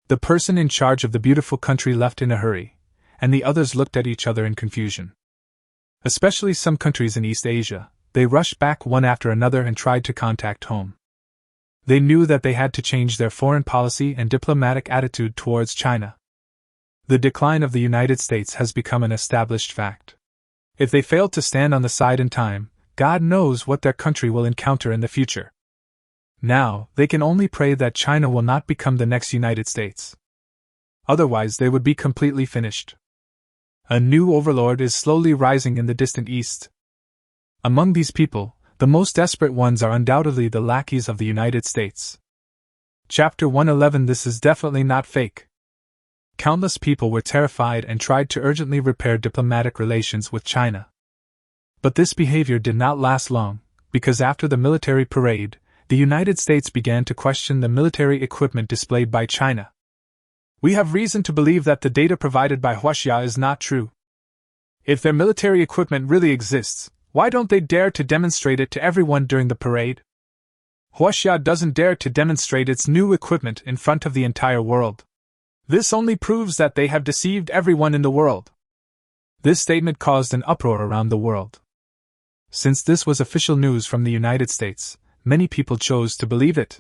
The person in charge of the beautiful country left in a hurry, and the others looked at each other in confusion. Especially some countries in East Asia, they rushed back one after another and tried to contact home. They knew that they had to change their foreign policy and diplomatic attitude towards China. The decline of the United States has become an established fact. If they fail to stand on the side in time, God knows what their country will encounter in the future. Now, they can only pray that China will not become the next United States. Otherwise, they would be completely finished. A new overlord is slowly rising in the distant east. Among these people, the most desperate ones are undoubtedly the lackeys of the United States. Chapter 111. This is definitely not fake. Countless people were terrified and tried to urgently repair diplomatic relations with China. But this behavior did not last long, because after the military parade, the United States began to question the military equipment displayed by China. We have reason to believe that the data provided by Huaxia is not true. If their military equipment really exists, why don't they dare to demonstrate it to everyone during the parade? Huaxia doesn't dare to demonstrate its new equipment in front of the entire world. This only proves that they have deceived everyone in the world. This statement caused an uproar around the world. Since this was official news from the United States, many people chose to believe it.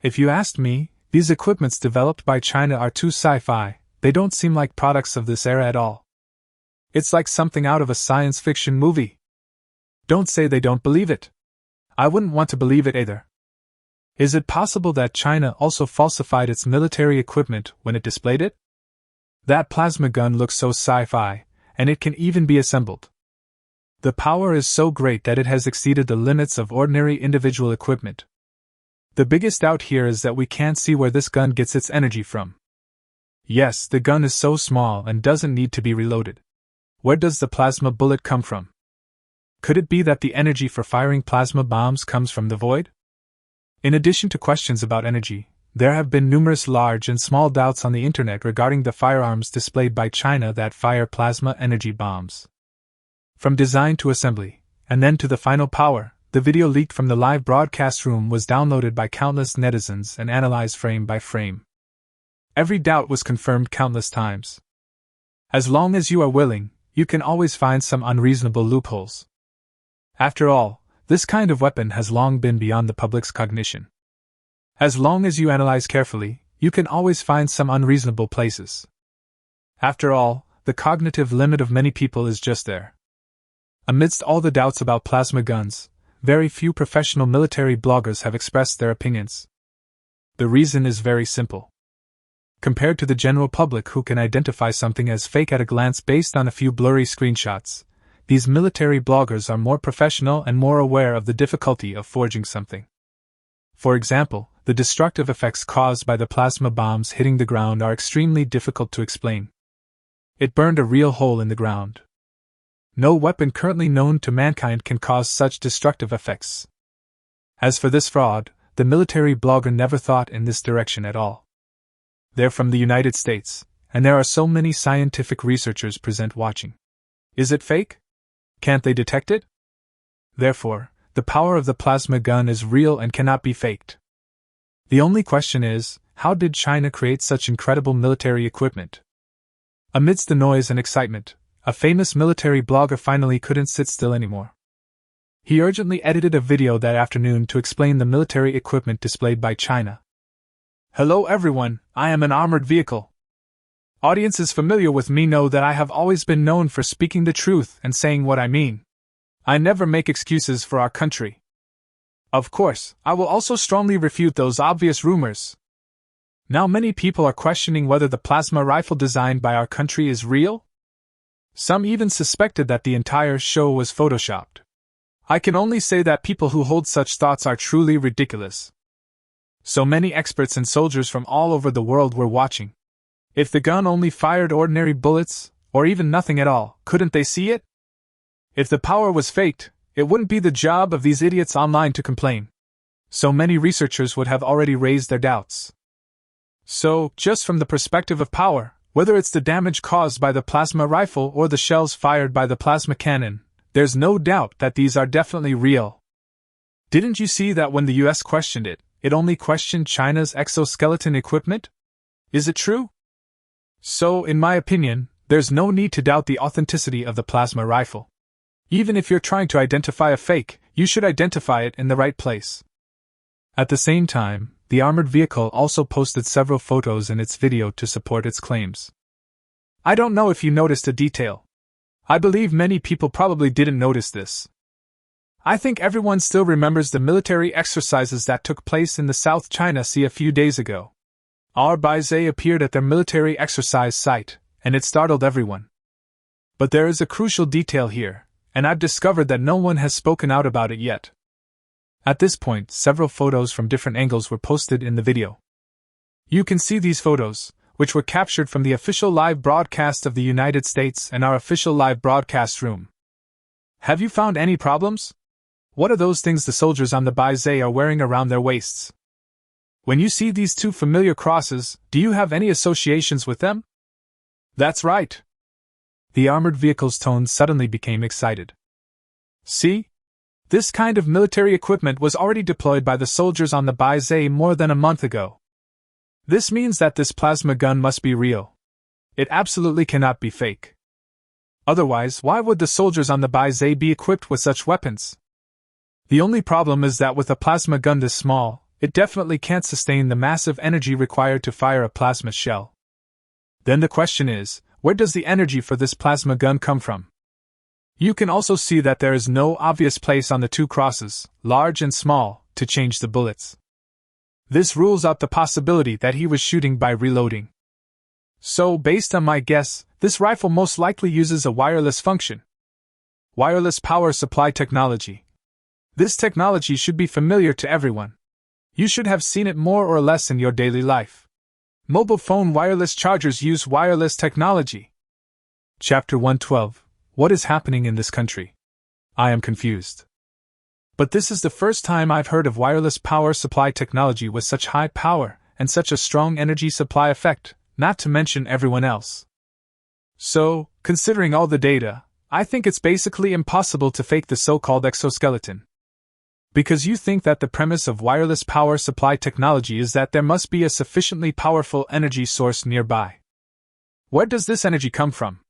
If you asked me, these equipments developed by China are too sci-fi, they don't seem like products of this era at all. It's like something out of a science fiction movie. Don't say they don't believe it. I wouldn't want to believe it either. Is it possible that China also falsified its military equipment when it displayed it? That plasma gun looks so sci-fi, and it can even be assembled. The power is so great that it has exceeded the limits of ordinary individual equipment. The biggest doubt here is that we can't see where this gun gets its energy from. Yes, the gun is so small and doesn't need to be reloaded. Where does the plasma bullet come from? Could it be that the energy for firing plasma bombs comes from the void? In addition to questions about energy, there have been numerous large and small doubts on the internet regarding the firearms displayed by China that fire plasma energy bombs. From design to assembly, and then to the final power, the video leaked from the live broadcast room was downloaded by countless netizens and analyzed frame by frame. Every doubt was confirmed countless times. As long as you are willing, you can always find some unreasonable loopholes. After all, This kind of weapon has long been beyond the public's cognition. As long as you analyze carefully, you can always find some unreasonable places. After all, the cognitive limit of many people is just there. Amidst all the doubts about plasma guns, very few professional military bloggers have expressed their opinions. The reason is very simple. Compared to the general public who can identify something as fake at a glance based on a few blurry screenshots, these military bloggers are more professional and more aware of the difficulty of forging something. For example, the destructive effects caused by the plasma bombs hitting the ground are extremely difficult to explain. It burned a real hole in the ground. No weapon currently known to mankind can cause such destructive effects. As for this fraud, the military blogger never thought in this direction at all. They're from the United States, and there are so many scientific researchers present watching. Is it fake? Can't they detect it? Therefore, the power of the plasma gun is real and cannot be faked. The only question is, how did China create such incredible military equipment? Amidst the noise and excitement, a famous military blogger finally couldn't sit still anymore. He urgently edited a video that afternoon to explain the military equipment displayed by China. Hello everyone, I am an armored vehicle. Audiences familiar with me know that I have always been known for speaking the truth and saying what I mean. I never make excuses for our country. Of course, I will also strongly refute those obvious rumors. Now many people are questioning whether the plasma rifle designed by our country is real. Some even suspected that the entire show was photoshopped. I can only say that people who hold such thoughts are truly ridiculous. So many experts and soldiers from all over the world were watching. If the gun only fired ordinary bullets, or even nothing at all, couldn't they see it? If the power was faked, it wouldn't be the job of these idiots online to complain. So many researchers would have already raised their doubts. So, just from the perspective of power, whether it's the damage caused by the plasma rifle or the shells fired by the plasma cannon, there's no doubt that these are definitely real. Didn't you see that when the US questioned it, it only questioned China's exoskeleton equipment? Is it true? So, in my opinion, there's no need to doubt the authenticity of the plasma rifle. Even if you're trying to identify a fake, you should identify it in the right place. At the same time, the armored vehicle also posted several photos in its video to support its claims. I don't know if you noticed a detail. I believe many people probably didn't notice this. I think everyone still remembers the military exercises that took place in the South China Sea a few days ago. Our Baizé appeared at their military exercise site, and it startled everyone. But there is a crucial detail here, and I've discovered that no one has spoken out about it yet. At this point, several photos from different angles were posted in the video. You can see these photos, which were captured from the official live broadcast of the United States and our official live broadcast room. Have you found any problems? What are those things the soldiers on the Baizé are wearing around their waists? When you see these two familiar crosses, do you have any associations with them? That's right. The armored vehicle's tone suddenly became excited. See? This kind of military equipment was already deployed by the soldiers on the Baizé more than a month ago. This means that this plasma gun must be real. It absolutely cannot be fake. Otherwise, why would the soldiers on the Baizé be equipped with such weapons? The only problem is that with a plasma gun this small, it definitely can't sustain the massive energy required to fire a plasma shell. Then the question is, where does the energy for this plasma gun come from? You can also see that there is no obvious place on the two crosses, large and small, to change the bullets. This rules out the possibility that he was shooting by reloading. So, based on my guess, this rifle most likely uses a wireless function. Wireless power supply technology. This technology should be familiar to everyone. You should have seen it more or less in your daily life. Mobile phone wireless chargers use wireless technology. Chapter 112. What is happening in this country? I am confused. But this is the first time I've heard of wireless power supply technology with such high power and such a strong energy supply effect, not to mention everyone else. So, considering all the data, I think it's basically impossible to fake the so-called exoskeleton. Because you think that the premise of wireless power supply technology is that there must be a sufficiently powerful energy source nearby. Where does this energy come from?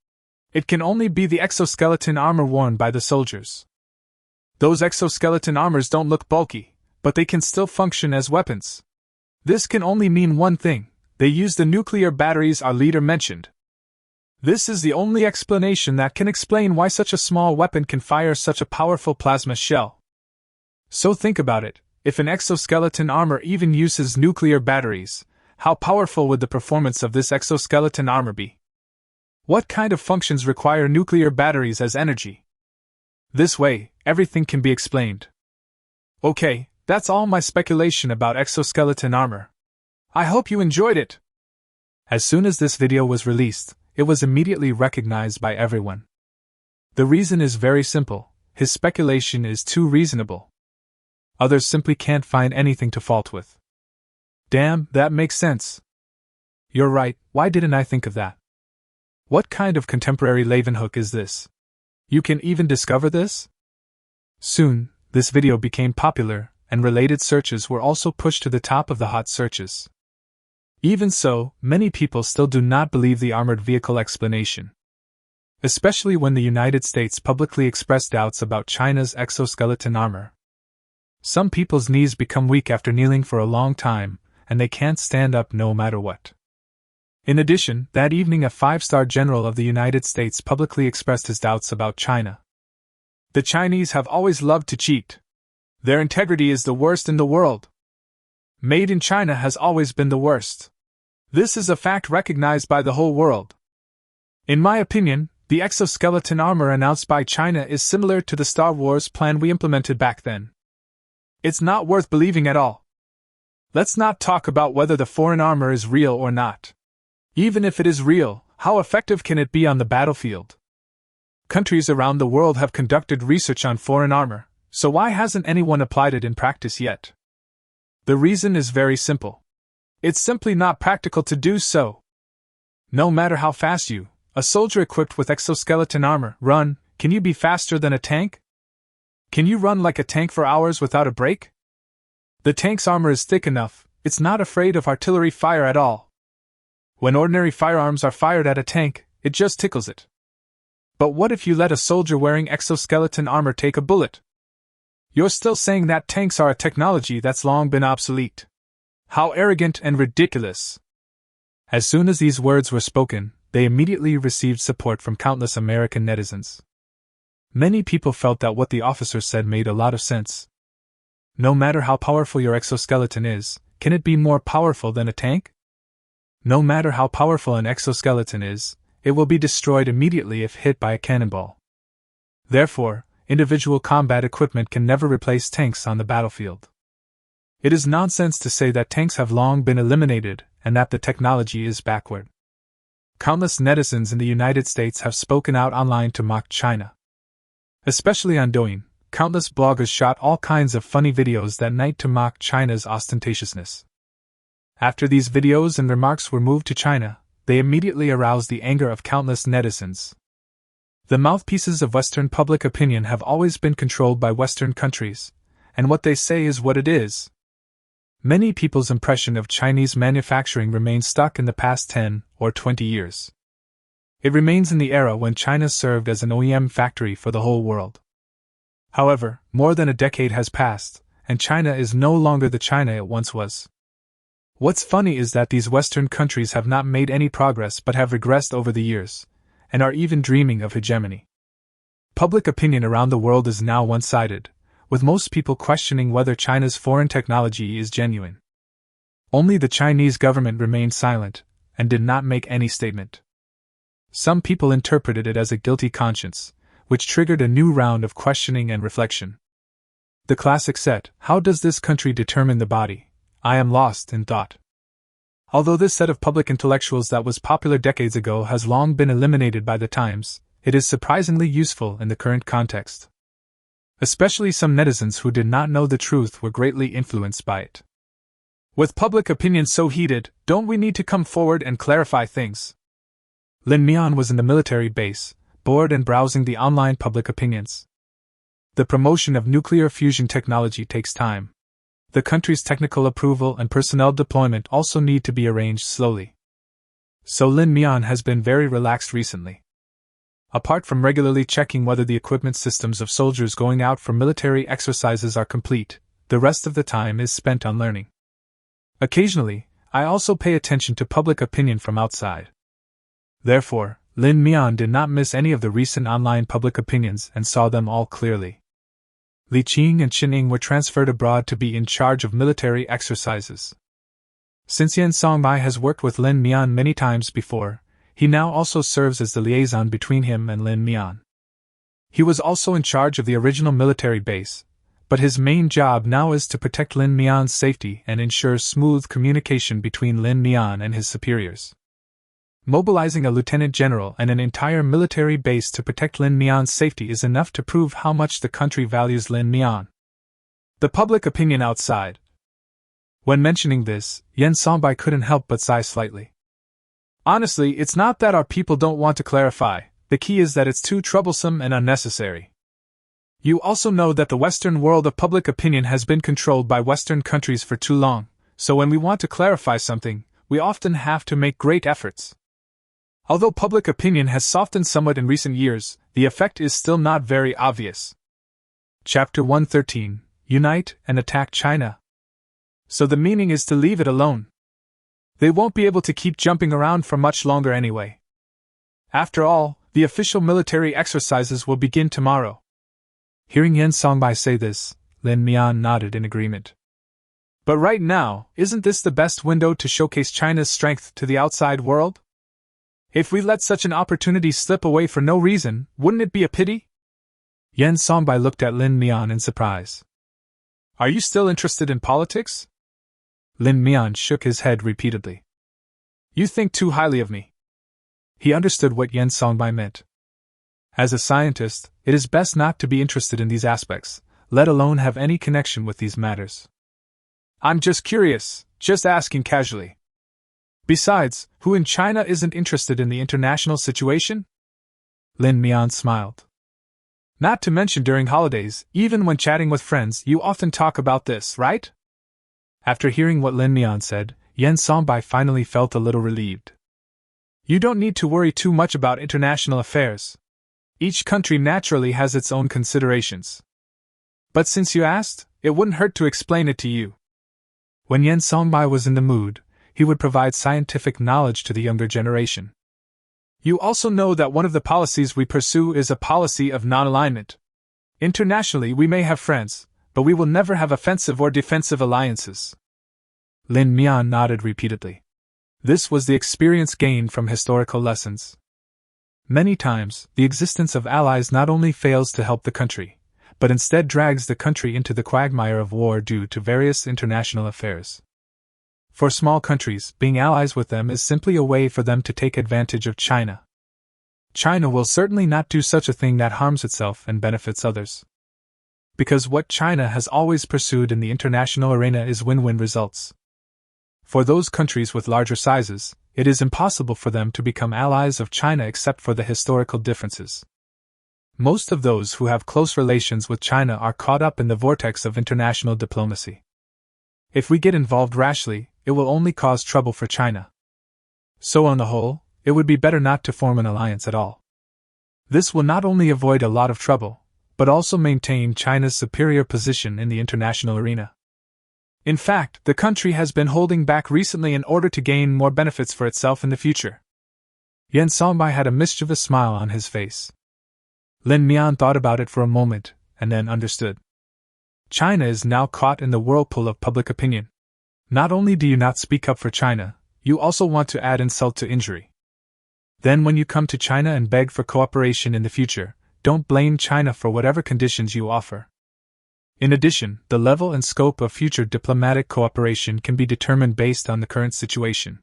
It can only be the exoskeleton armor worn by the soldiers. Those exoskeleton armors don't look bulky, but they can still function as weapons. This can only mean one thing: they use the nuclear batteries our leader mentioned. This is the only explanation that can explain why such a small weapon can fire such a powerful plasma shell. So think about it, if an exoskeleton armor even uses nuclear batteries, how powerful would the performance of this exoskeleton armor be? What kind of functions require nuclear batteries as energy? This way, everything can be explained. Okay, that's all my speculation about exoskeleton armor. I hope you enjoyed it. As soon as this video was released, it was immediately recognized by everyone. The reason is very simple: his speculation is too reasonable. Others simply can't find anything to fault with. Damn, that makes sense. You're right, why didn't I think of that? What kind of contemporary Leeuwenhoek is this? You can even discover this? Soon, this video became popular, and related searches were also pushed to the top of the hot searches. Even so, many people still do not believe the armored vehicle explanation. Especially when the United States publicly expressed doubts about China's exoskeleton armor. Some people's knees become weak after kneeling for a long time, and they can't stand up no matter what. In addition, that evening a 5-star general of the United States publicly expressed his doubts about China. The Chinese have always loved to cheat. Their integrity is the worst in the world. Made in China has always been the worst. This is a fact recognized by the whole world. In my opinion, the exoskeleton armor announced by China is similar to the Star Wars plan we implemented back then. It's not worth believing at all. Let's not talk about whether the foreign armor is real or not. Even if it is real, how effective can it be on the battlefield? Countries around the world have conducted research on foreign armor, so why hasn't anyone applied it in practice yet? The reason is very simple. It's simply not practical to do so. No matter how fast you, a soldier equipped with exoskeleton armor, run, can you be faster than a tank? Can you run like a tank for hours without a break? The tank's armor is thick enough, it's not afraid of artillery fire at all. When ordinary firearms are fired at a tank, it just tickles it. But what if you let a soldier wearing exoskeleton armor take a bullet? You're still saying that tanks are a technology that's long been obsolete. How arrogant and ridiculous! As soon as these words were spoken, they immediately received support from countless American netizens. Many people felt that what the officer said made a lot of sense. No matter how powerful your exoskeleton is, can it be more powerful than a tank? No matter how powerful an exoskeleton is, it will be destroyed immediately if hit by a cannonball. Therefore, individual combat equipment can never replace tanks on the battlefield. It is nonsense to say that tanks have long been eliminated and that the technology is backward. Countless netizens in the United States have spoken out online to mock China. Especially on Douyin, countless bloggers shot all kinds of funny videos that night to mock China's ostentatiousness. After these videos and remarks were moved to China, they immediately aroused the anger of countless netizens. The mouthpieces of Western public opinion have always been controlled by Western countries, and what they say is what it is. Many people's impression of Chinese manufacturing remains stuck in the past 10 or 20 years. It remains in the era when China served as an OEM factory for the whole world. However, more than a decade has passed, and China is no longer the China it once was. What's funny is that these Western countries have not made any progress but have regressed over the years, and are even dreaming of hegemony. Public opinion around the world is now one-sided, with most people questioning whether China's foreign technology is genuine. Only the Chinese government remained silent, and did not make any statement. Some people interpreted it as a guilty conscience, which triggered a new round of questioning and reflection. The classic set, "How does this country determine the body? I am lost in thought." Although this set of public intellectuals that was popular decades ago has long been eliminated by the times, it is surprisingly useful in the current context. Especially some netizens who did not know the truth were greatly influenced by it. With public opinion so heated, don't we need to come forward and clarify things? Lin Mian was in the military base, bored and browsing the online public opinions. The promotion of nuclear fusion technology takes time. The country's technical approval and personnel deployment also need to be arranged slowly. So Lin Mian has been very relaxed recently. Apart from regularly checking whether the equipment systems of soldiers going out for military exercises are complete, the rest of the time is spent on learning. Occasionally, I also pay attention to public opinion from outside. Therefore, Lin Mian did not miss any of the recent online public opinions and saw them all clearly. Li Qing and Qin Ying were transferred abroad to be in charge of military exercises. Since Yan Songbai has worked with Lin Mian many times before, he now also serves as the liaison between him and Lin Mian. He was also in charge of the original military base, but his main job now is to protect Lin Mian's safety and ensure smooth communication between Lin Mian and his superiors. Mobilizing a lieutenant general and an entire military base to protect Lin Mian's safety is enough to prove how much the country values Lin Mian. The public opinion outside. When mentioning this, Yan Songbai couldn't help but sigh slightly. Honestly, it's not that our people don't want to clarify, the key is that it's too troublesome and unnecessary. You also know that the Western world of public opinion has been controlled by Western countries for too long, so when we want to clarify something, we often have to make great efforts. Although public opinion has softened somewhat in recent years, the effect is still not very obvious. Chapter 113: Unite and Attack China. So the meaning is to leave it alone. They won't be able to keep jumping around for much longer anyway. After all, the official military exercises will begin tomorrow. Hearing Yan Songbai say this, Lin Mian nodded in agreement. But right now, isn't this the best window to showcase China's strength to the outside world? If we let such an opportunity slip away for no reason, wouldn't it be a pity? Yan Songbai looked at Lin Mian in surprise. Are you still interested in politics? Lin Mian shook his head repeatedly. You think too highly of me. He understood what Yan Songbai meant. As a scientist, it is best not to be interested in these aspects, let alone have any connection with these matters. I'm just curious, just asking casually. Besides, who in China isn't interested in the international situation? Lin Mian smiled. Not to mention during holidays, even when chatting with friends, you often talk about this, right? After hearing what Lin Mian said, Yan Songbai finally felt a little relieved. You don't need to worry too much about international affairs. Each country naturally has its own considerations. But since you asked, it wouldn't hurt to explain it to you. When Yan Songbai was in the mood, he would provide scientific knowledge to the younger generation. You also know that one of the policies we pursue is a policy of non-alignment. Internationally we may have friends, but we will never have offensive or defensive alliances. Lin Mian nodded repeatedly. This was the experience gained from historical lessons. Many times, the existence of allies not only fails to help the country, but instead drags the country into the quagmire of war due to various international affairs. For small countries, being allies with them is simply a way for them to take advantage of China. China will certainly not do such a thing that harms itself and benefits others. Because what China has always pursued in the international arena is win-win results. For those countries with larger sizes, it is impossible for them to become allies of China except for the historical differences. Most of those who have close relations with China are caught up in the vortex of international diplomacy. If we get involved rashly, it will only cause trouble for China. So on the whole, it would be better not to form an alliance at all. This will not only avoid a lot of trouble, but also maintain China's superior position in the international arena. In fact, the country has been holding back recently in order to gain more benefits for itself in the future. Yan Songbai had a mischievous smile on his face. Lin Mian thought about it for a moment, and then understood. China is now caught in the whirlpool of public opinion. Not only do you not speak up for China, you also want to add insult to injury. Then when you come to China and beg for cooperation in the future, don't blame China for whatever conditions you offer. In addition, the level and scope of future diplomatic cooperation can be determined based on the current situation.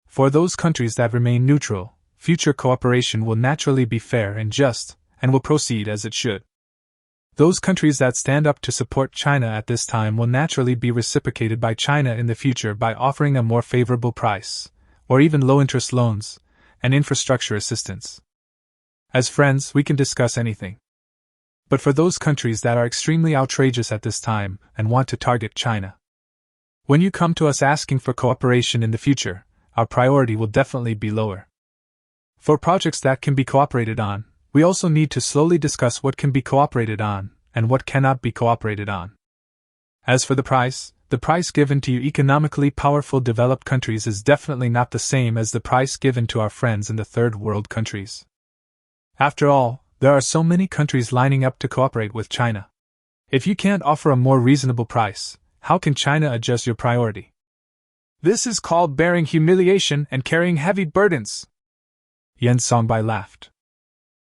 For those countries that remain neutral, future cooperation will naturally be fair and just, and will proceed as it should. Those countries that stand up to support China at this time will naturally be reciprocated by China in the future by offering a more favorable price, or even low-interest loans, and infrastructure assistance. As friends, we can discuss anything. But for those countries that are extremely outrageous at this time and want to target China, when you come to us asking for cooperation in the future, our priority will definitely be lower. For projects that can be cooperated on, we also need to slowly discuss what can be cooperated on and what cannot be cooperated on. As for the price given to you economically powerful developed countries is definitely not the same as the price given to our friends in the third world countries. After all, there are so many countries lining up to cooperate with China. If you can't offer a more reasonable price, how can China adjust your priority? This is called bearing humiliation and carrying heavy burdens. Yen Songbai laughed.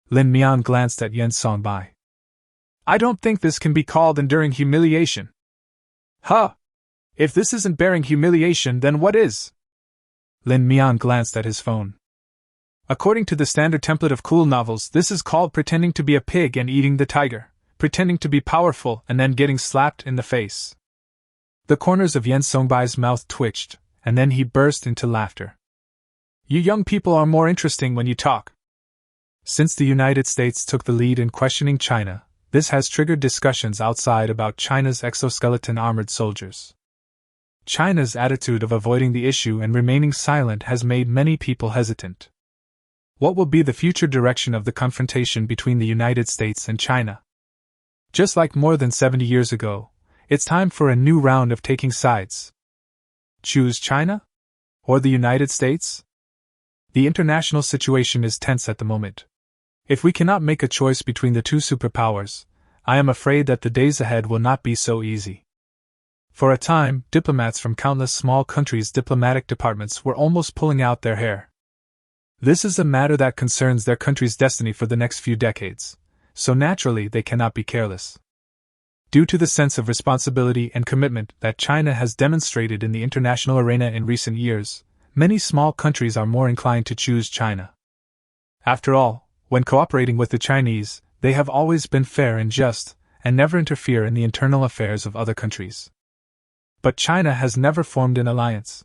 Lin Mian glanced at Yen Songbai. I don't think this can be called enduring humiliation. Huh! If this isn't bearing humiliation, then what is? Lin Mian glanced at his phone. According to the standard template of cool novels, this is called pretending to be a pig and eating the tiger, pretending to be powerful and then getting slapped in the face. The corners of Yen Songbai's mouth twitched, and then he burst into laughter. You young people are more interesting when you talk. Since the United States took the lead in questioning China, this has triggered discussions outside about China's exoskeleton armored soldiers. China's attitude of avoiding the issue and remaining silent has made many people hesitant. What will be the future direction of the confrontation between the United States and China? Just like more than 70 years ago, it's time for a new round of taking sides. Choose China? Or the United States? The international situation is tense at the moment. If we cannot make a choice between the two superpowers, I am afraid that the days ahead will not be so easy. For a time, diplomats from countless small countries' diplomatic departments were almost pulling out their hair. This is a matter that concerns their country's destiny for the next few decades, so naturally they cannot be careless. Due to the sense of responsibility and commitment that China has demonstrated in the international arena in recent years, many small countries are more inclined to choose China. After all, when cooperating with the Chinese, they have always been fair and just, and never interfere in the internal affairs of other countries. But China has never formed an alliance.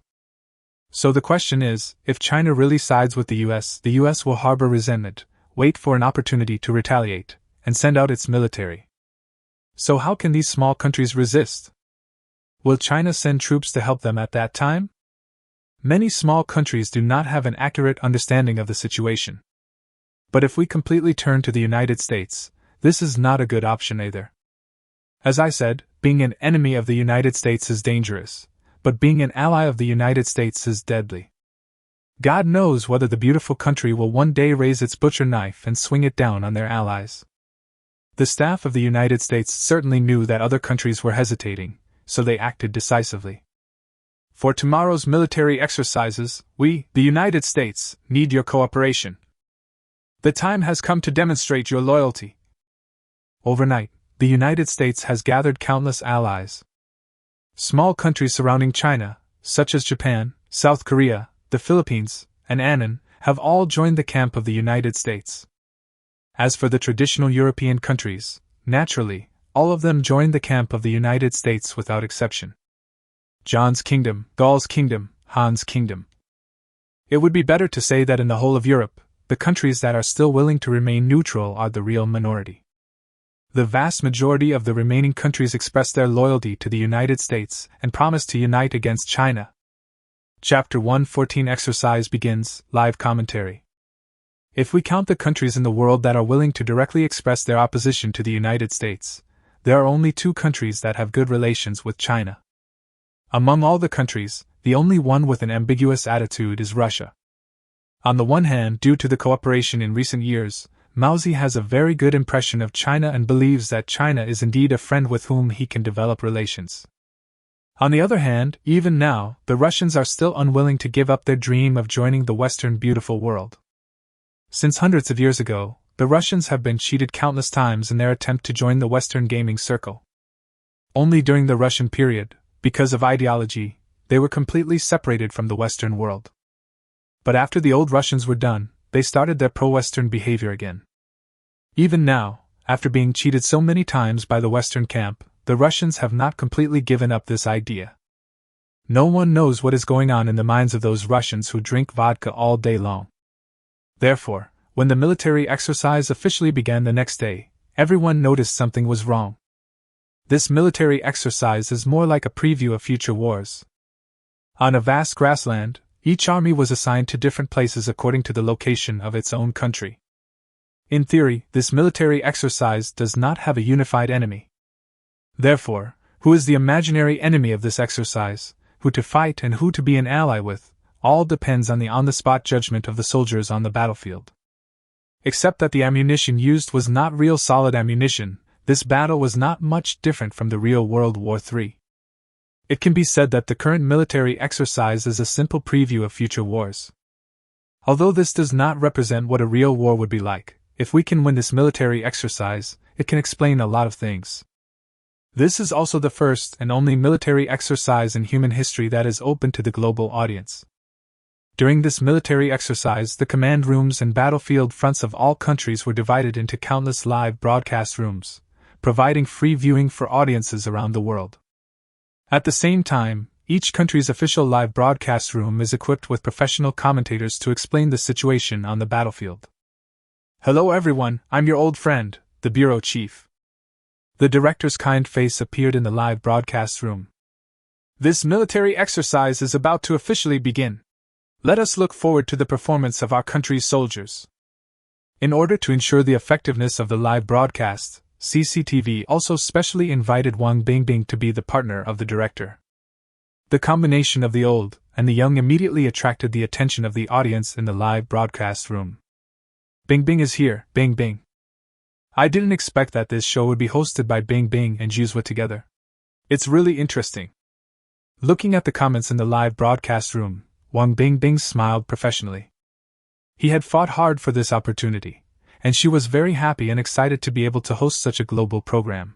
So the question is, if China really sides with the US will harbor resentment, wait for an opportunity to retaliate, and send out its military. So how can these small countries resist? Will China send troops to help them at that time? Many small countries do not have an accurate understanding of the situation. But if we completely turn to the United States, this is not a good option either. As I said, being an enemy of the United States is dangerous, but being an ally of the United States is deadly. God knows whether the beautiful country will one day raise its butcher knife and swing it down on their allies. The staff of the United States certainly knew that other countries were hesitating, so they acted decisively. For tomorrow's military exercises, we, the United States, need your cooperation. The time has come to demonstrate your loyalty. Overnight, the United States has gathered countless allies. Small countries surrounding China, such as Japan, South Korea, the Philippines, and Annan, have all joined the camp of the United States. As for the traditional European countries, naturally, all of them joined the camp of the United States without exception. John's kingdom, Gaul's kingdom, Han's kingdom. It would be better to say that in the whole of Europe, the countries that are still willing to remain neutral are the real minority. The vast majority of the remaining countries express their loyalty to the United States and promise to unite against China. Chapter 114 Exercise begins, live commentary. If we count the countries in the world that are willing to directly express their opposition to the United States, there are only 2 countries that have good relations with China. Among all the countries, the only one with an ambiguous attitude is Russia. On the one hand, due to the cooperation in recent years, Mao-Zedong has a very good impression of China and believes that China is indeed a friend with whom he can develop relations. On the other hand, even now, the Russians are still unwilling to give up their dream of joining the Western beautiful world. Since hundreds of years ago, the Russians have been cheated countless times in their attempt to join the Western gaming circle. Only during the Russian period, because of ideology, they were completely separated from the Western world. But after the old Russians were done, they started their pro-Western behavior again. Even now, after being cheated so many times by the Western camp, the Russians have not completely given up this idea. No one knows what is going on in the minds of those Russians who drink vodka all day long. Therefore, when the military exercise officially began the next day, everyone noticed something was wrong. This military exercise is more like a preview of future wars. On a vast grassland, Each army was assigned to different places according to the location of its own country. In theory, this military exercise does not have a unified enemy. Therefore, who is the imaginary enemy of this exercise, who to fight and who to be an ally with, all depends on the on-the-spot judgment of the soldiers on the battlefield. Except that the ammunition used was not real solid ammunition, this battle was not much different from the real World War III. It can be said that the current military exercise is a simple preview of future wars. Although this does not represent what a real war would be like, if we can win this military exercise, it can explain a lot of things. This is also the first and only military exercise in human history that is open to the global audience. During this military exercise, the command rooms and battlefield fronts of all countries were divided into countless live broadcast rooms, providing free viewing for audiences around the world. At the same time, each country's official live broadcast room is equipped with professional commentators to explain the situation on the battlefield. Hello everyone, I'm your old friend, the bureau chief. The director's kind face appeared in the live broadcast room. This military exercise is about to officially begin. Let us look forward to the performance of our country's soldiers. In order to ensure the effectiveness of the live broadcast, CCTV also specially invited Wang Bingbing to be the partner of the director. The combination of the old and the young immediately attracted the attention of the audience in the live broadcast room. Bingbing is here, Bingbing. I didn't expect that this show would be hosted by Bingbing and Juzwa together. It's really interesting. Looking at the comments in the live broadcast room, Wang Bingbing smiled professionally. He had fought hard for this opportunity, and she was very happy and excited to be able to host such a global program.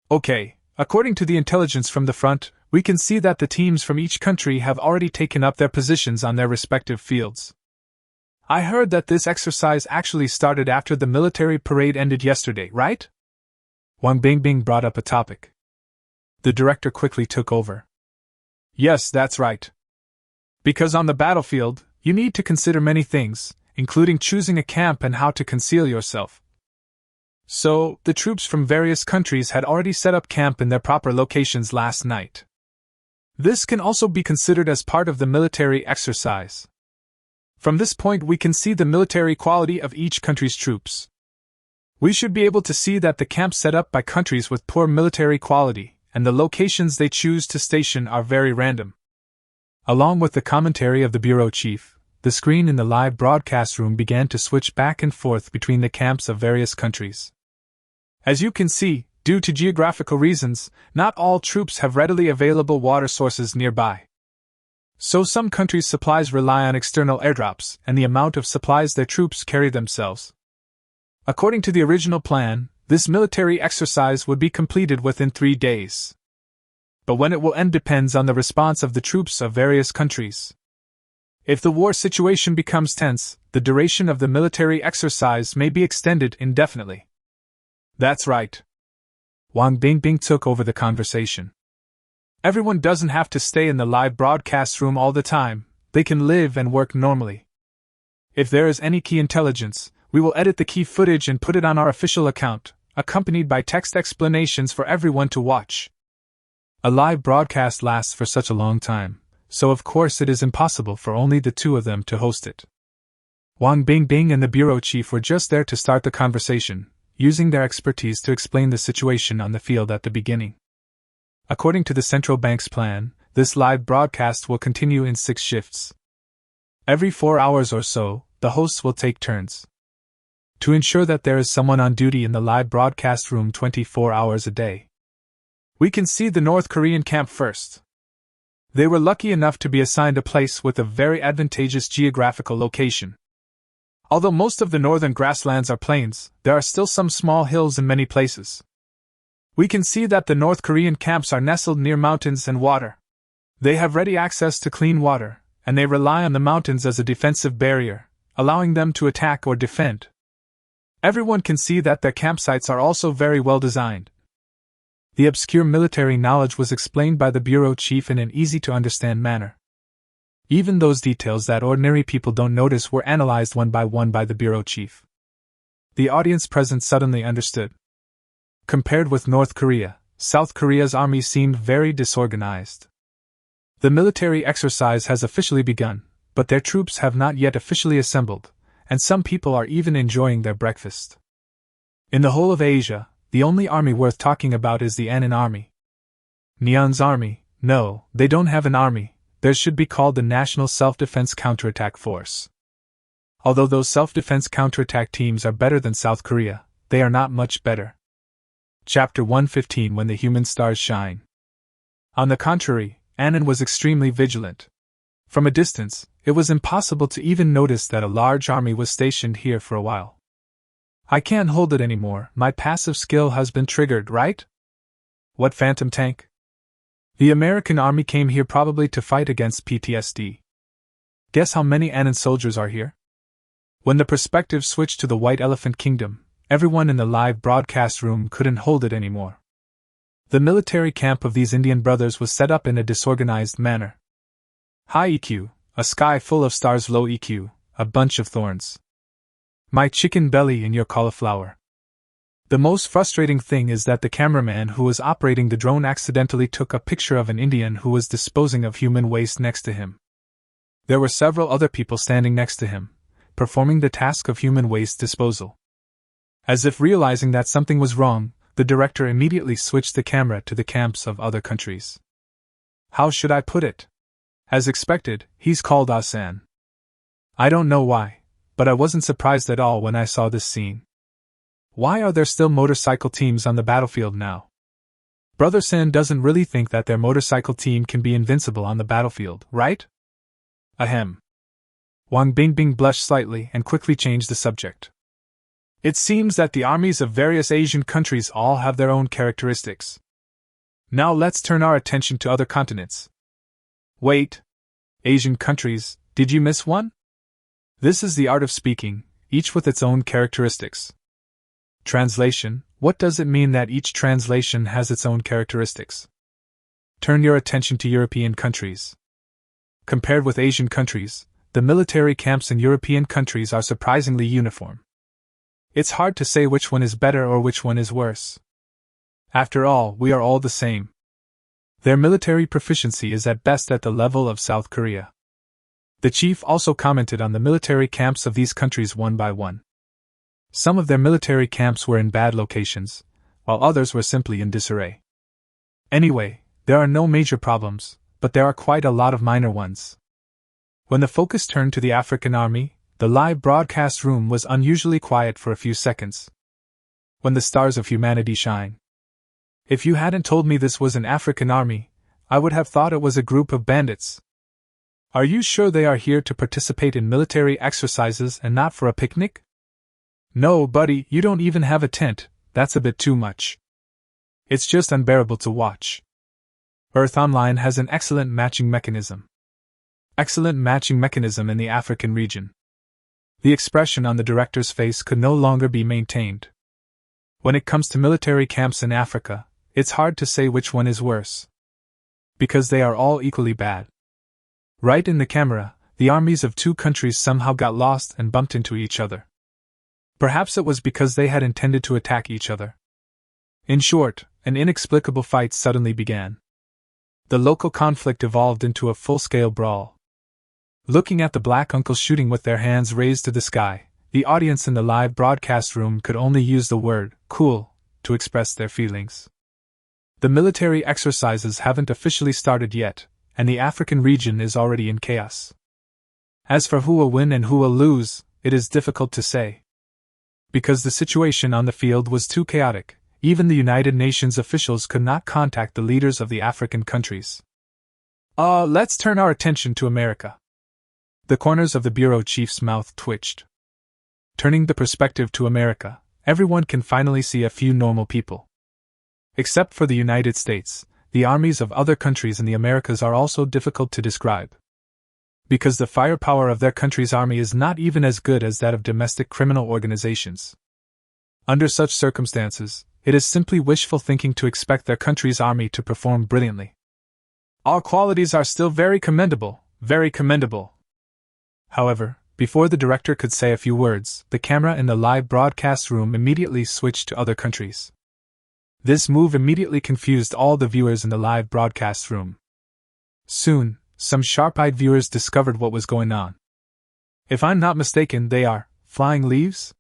Okay, according to the intelligence from the front, we can see that the teams from each country have already taken up their positions on their respective fields. I heard that this exercise actually started after the military parade ended yesterday, right? Wang Bingbing brought up a topic. The director quickly took over. Yes, that's right. Because on the battlefield, you need to consider many things, including choosing a camp and how to conceal yourself. So, the troops from various countries had already set up camp in their proper locations last night. This can also be considered as part of the military exercise. From this point we can see the military quality of each country's troops. We should be able to see that the camps set up by countries with poor military quality, and the locations they choose to station are very random. Along with the commentary of the bureau chief, the screen in the live broadcast room began to switch back and forth between the camps of various countries. As you can see, due to geographical reasons, not all troops have readily available water sources nearby. So some countries' supplies rely on external airdrops and the amount of supplies their troops carry themselves. According to the original plan, this military exercise would be completed within 3 days. But when it will end depends on the response of the troops of various countries. If the war situation becomes tense, the duration of the military exercise may be extended indefinitely. That's right. Wang Bingbing took over the conversation. Everyone doesn't have to stay in the live broadcast room all the time, they can live and work normally. If there is any key intelligence, we will edit the key footage and put it on our official account, accompanied by text explanations for everyone to watch. A live broadcast lasts for such a long time, so of course it is impossible for only the two of them to host it. Wang Bingbing and the bureau chief were just there to start the conversation, using their expertise to explain the situation on the field at the beginning. According to the central bank's plan, this live broadcast will continue in 6 shifts. Every 4 hours or so, the hosts will take turns. To ensure that there is someone on duty in the live broadcast room 24 hours a day. We can see the North Korean camp first. They were lucky enough to be assigned a place with a very advantageous geographical location. Although most of the northern grasslands are plains, there are still some small hills in many places. We can see that the North Korean camps are nestled near mountains and water. They have ready access to clean water, and they rely on the mountains as a defensive barrier, allowing them to attack or defend. Everyone can see that their campsites are also very well designed. The obscure military knowledge was explained by the bureau chief in an easy-to-understand manner. Even those details that ordinary people don't notice were analyzed one by the bureau chief. The audience present suddenly understood. Compared with North Korea, South Korea's army seemed very disorganized. The military exercise has officially begun, but their troops have not yet officially assembled, and some people are even enjoying their breakfast. In the whole of Asia, the only army worth talking about is the Anin army. Neon's army, no, they don't have an army, theirs should be called the National Self-Defense Counterattack Force. Although those self-defense counterattack teams are better than South Korea, they are not much better. Chapter 115 When the Human Stars Shine. On the contrary, Anin was extremely vigilant. From a distance, it was impossible to even notice that a large army was stationed here for a while. I can't hold it anymore, my passive skill has been triggered, right? What phantom tank? The American army came here probably to fight against PTSD. Guess how many Anin soldiers are here? When the perspective switched to the White Elephant Kingdom, everyone in the live broadcast room couldn't hold it anymore. The military camp of these Indian brothers was set up in a disorganized manner. High EQ, a sky full of stars. Low EQ, a bunch of thorns. My chicken belly in your cauliflower. The most frustrating thing is that the cameraman who was operating the drone accidentally took a picture of an Indian who was disposing of human waste next to him. There were several other people standing next to him, performing the task of human waste disposal. As if realizing that something was wrong, the director immediately switched the camera to the camps of other countries. How should I put it? As expected, he's called us An. I don't know why, but I wasn't surprised at all when I saw this scene. Why are there still motorcycle teams on the battlefield now? Brother San doesn't really think that their motorcycle team can be invincible on the battlefield, right? Ahem. Wang Bingbing blushed slightly and quickly changed the subject. It seems that the armies of various Asian countries all have their own characteristics. Now let's turn our attention to other continents. Wait. Asian countries, did you miss one? This is the art of speaking, each with its own characteristics. Translation: what does it mean that each translation has its own characteristics? Turn your attention to European countries. Compared with Asian countries, the military camps in European countries are surprisingly uniform. It's hard to say which one is better or which one is worse. After all, we are all the same. Their military proficiency is at best at the level of South Korea. The chief also commented on the military camps of these countries one by one. Some of their military camps were in bad locations, while others were simply in disarray. Anyway, there are no major problems, but there are quite a lot of minor ones. When the focus turned to the African army, the live broadcast room was unusually quiet for a few seconds. When the stars of humanity shine. If you hadn't told me this was an African army, I would have thought it was a group of bandits. Are you sure they are here to participate in military exercises and not for a picnic? No, buddy, you don't even have a tent, that's a bit too much. It's just unbearable to watch. Earth Online has an excellent matching mechanism. Excellent matching mechanism in the African region. The expression on the director's face could no longer be maintained. When it comes to military camps in Africa, it's hard to say which one is worse. Because they are all equally bad. Right in the camera, the armies of two countries somehow got lost and bumped into each other. Perhaps it was because they had intended to attack each other. In short, an inexplicable fight suddenly began. The local conflict evolved into a full-scale brawl. Looking at the black uncles shooting with their hands raised to the sky, the audience in the live broadcast room could only use the word cool to express their feelings. The military exercises haven't officially started yet, and the African region is already in chaos. As for who will win and who will lose, it is difficult to say. Because the situation on the field was too chaotic, even the United Nations officials could not contact the leaders of the African countries. Let's turn our attention to America. The corners of the bureau chief's mouth twitched. Turning the perspective to America, everyone can finally see a few normal people. Except for the United States, the armies of other countries in the Americas are also difficult to describe. Because the firepower of their country's army is not even as good as that of domestic criminal organizations. Under such circumstances, it is simply wishful thinking to expect their country's army to perform brilliantly. All qualities are still very commendable, very commendable. However, before the director could say a few words, the camera in the live broadcast room immediately switched to other countries. This move immediately confused all the viewers in the live broadcast room. Soon, some sharp-eyed viewers discovered what was going on. If I'm not mistaken, they are flying leaves?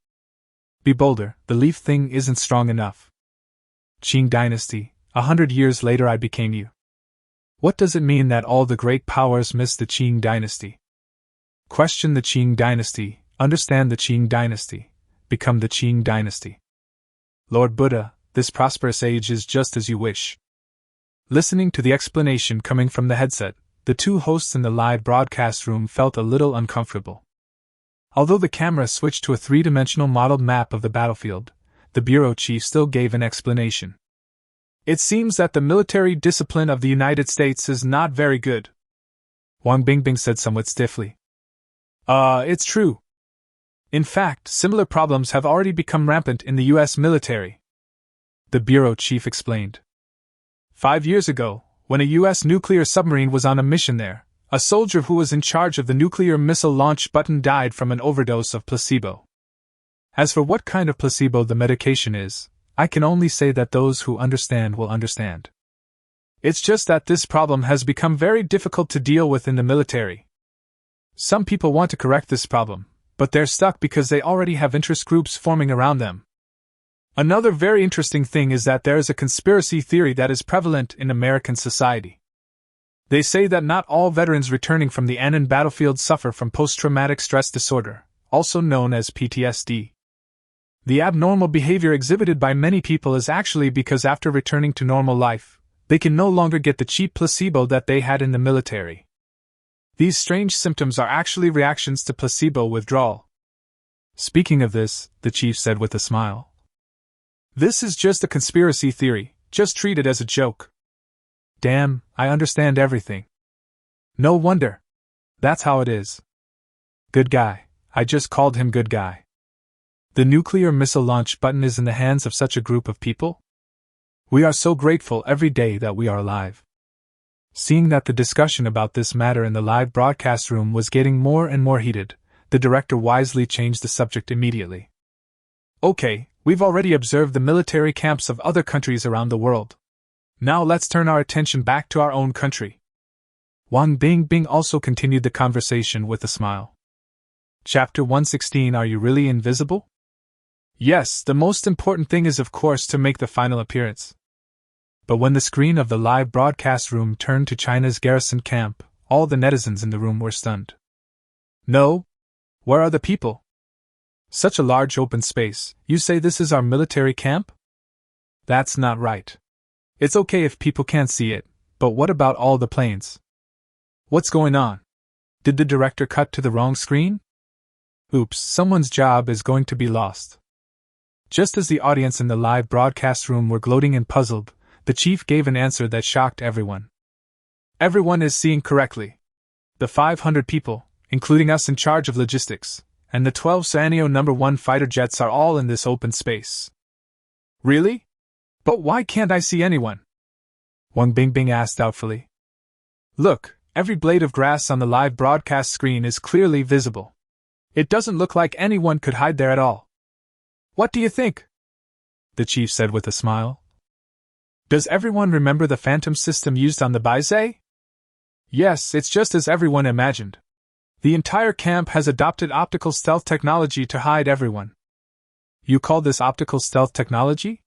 Be bolder, the leaf thing isn't strong enough. Qing Dynasty, 100 years later I became you. What does it mean that all the great powers miss the Qing Dynasty? Question the Qing Dynasty, understand the Qing Dynasty, become the Qing Dynasty. Lord Buddha, this prosperous age is just as you wish. Listening to the explanation coming from the headset, the two hosts in the live broadcast room felt a little uncomfortable. Although the camera switched to a three-dimensional modeled map of the battlefield, the bureau chief still gave an explanation. It seems that the military discipline of the United States is not very good, Wang Bingbing said somewhat stiffly. It's true. In fact, similar problems have already become rampant in the U.S. military, the bureau chief explained. 5 years ago, when a U.S. nuclear submarine was on a mission there, a soldier who was in charge of the nuclear missile launch button died from an overdose of placebo. As for what kind of placebo the medication is, I can only say that those who understand will understand. It's just that this problem has become very difficult to deal with in the military. Some people want to correct this problem, but they're stuck because they already have interest groups forming around them. Another very interesting thing is that there is a conspiracy theory that is prevalent in American society. They say that not all veterans returning from the Annan battlefield suffer from post-traumatic stress disorder, also known as PTSD. The abnormal behavior exhibited by many people is actually because after returning to normal life, they can no longer get the cheap placebo that they had in the military. These strange symptoms are actually reactions to placebo withdrawal. Speaking of this, the chief said with a smile, "This is just a conspiracy theory, just treat it as a joke." Damn, I understand everything. No wonder. That's how it is. Good guy, I just called him good guy. The nuclear missile launch button is in the hands of such a group of people? We are so grateful every day that we are alive. Seeing that the discussion about this matter in the live broadcast room was getting more and more heated, the director wisely changed the subject immediately. Okay, we've already observed the military camps of other countries around the world. Now let's turn our attention back to our own country. Wang Bingbing also continued the conversation with a smile. Chapter 116. Are you really invisible? Yes, the most important thing is of course to make the final appearance. But when the screen of the live broadcast room turned to China's garrison camp, all the netizens in the room were stunned. No? Where are the people? Such a large open space, you say this is our military camp? That's not right. It's okay if people can't see it, but what about all the planes? What's going on? Did the director cut to the wrong screen? Oops, someone's job is going to be lost. Just as the audience in the live broadcast room were gloating and puzzled, the chief gave an answer that shocked everyone. Everyone is seeing correctly. The 500 people, including us in charge of logistics, and the 12 Sanyo No. 1 fighter jets are all in this open space. Really? But why can't I see anyone? Wang Bingbing asked doubtfully. Look, every blade of grass on the live broadcast screen is clearly visible. It doesn't look like anyone could hide there at all. What do you think? The chief said with a smile. Does everyone remember the phantom system used on the Baizé? Yes, it's just as everyone imagined. The entire camp has adopted optical stealth technology to hide everyone. You call this optical stealth technology?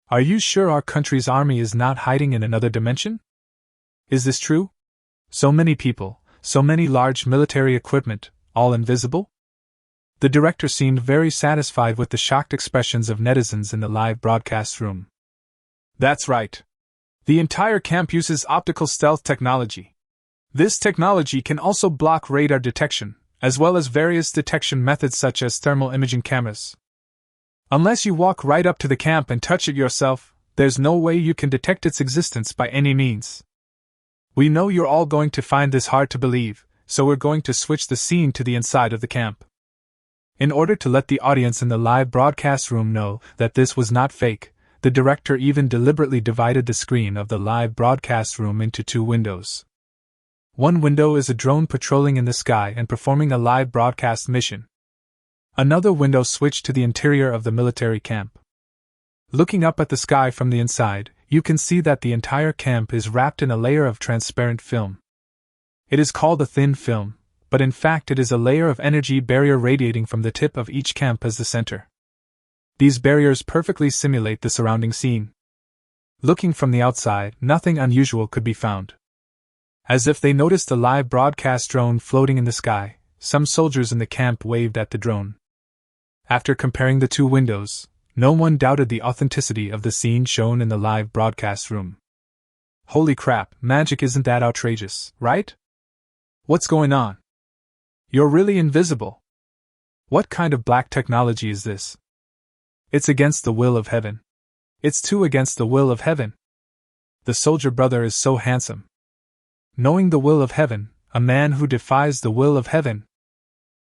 Are you sure our country's army is not hiding in another dimension? Is this true? So many people, so many large military equipment, all invisible? The director seemed very satisfied with the shocked expressions of netizens in the live broadcast room. That's right. The entire camp uses optical stealth technology. This technology can also block radar detection, as well as various detection methods such as thermal imaging cameras. Unless you walk right up to the camp and touch it yourself, there's no way you can detect its existence by any means. We know you're all going to find this hard to believe, so we're going to switch the scene to the inside of the camp. In order to let the audience in the live broadcast room know that this was not fake, the director even deliberately divided the screen of the live broadcast room into two windows. One window is a drone patrolling in the sky and performing a live broadcast mission. Another window switched to the interior of the military camp. Looking up at the sky from the inside, you can see that the entire camp is wrapped in a layer of transparent film. It is called a thin film, but in fact it is a layer of energy barrier radiating from the tip of each camp as the center. These barriers perfectly simulate the surrounding scene. Looking from the outside, nothing unusual could be found. As if they noticed a live broadcast drone floating in the sky, some soldiers in the camp waved at the drone. After comparing the two windows, no one doubted the authenticity of the scene shown in the live broadcast room. Holy crap, magic, isn't that outrageous, right? What's going on? You're really invisible. What kind of black technology is this? It's against the will of heaven. It's too against the will of heaven. The soldier brother is so handsome. Knowing the will of heaven, a man who defies the will of heaven.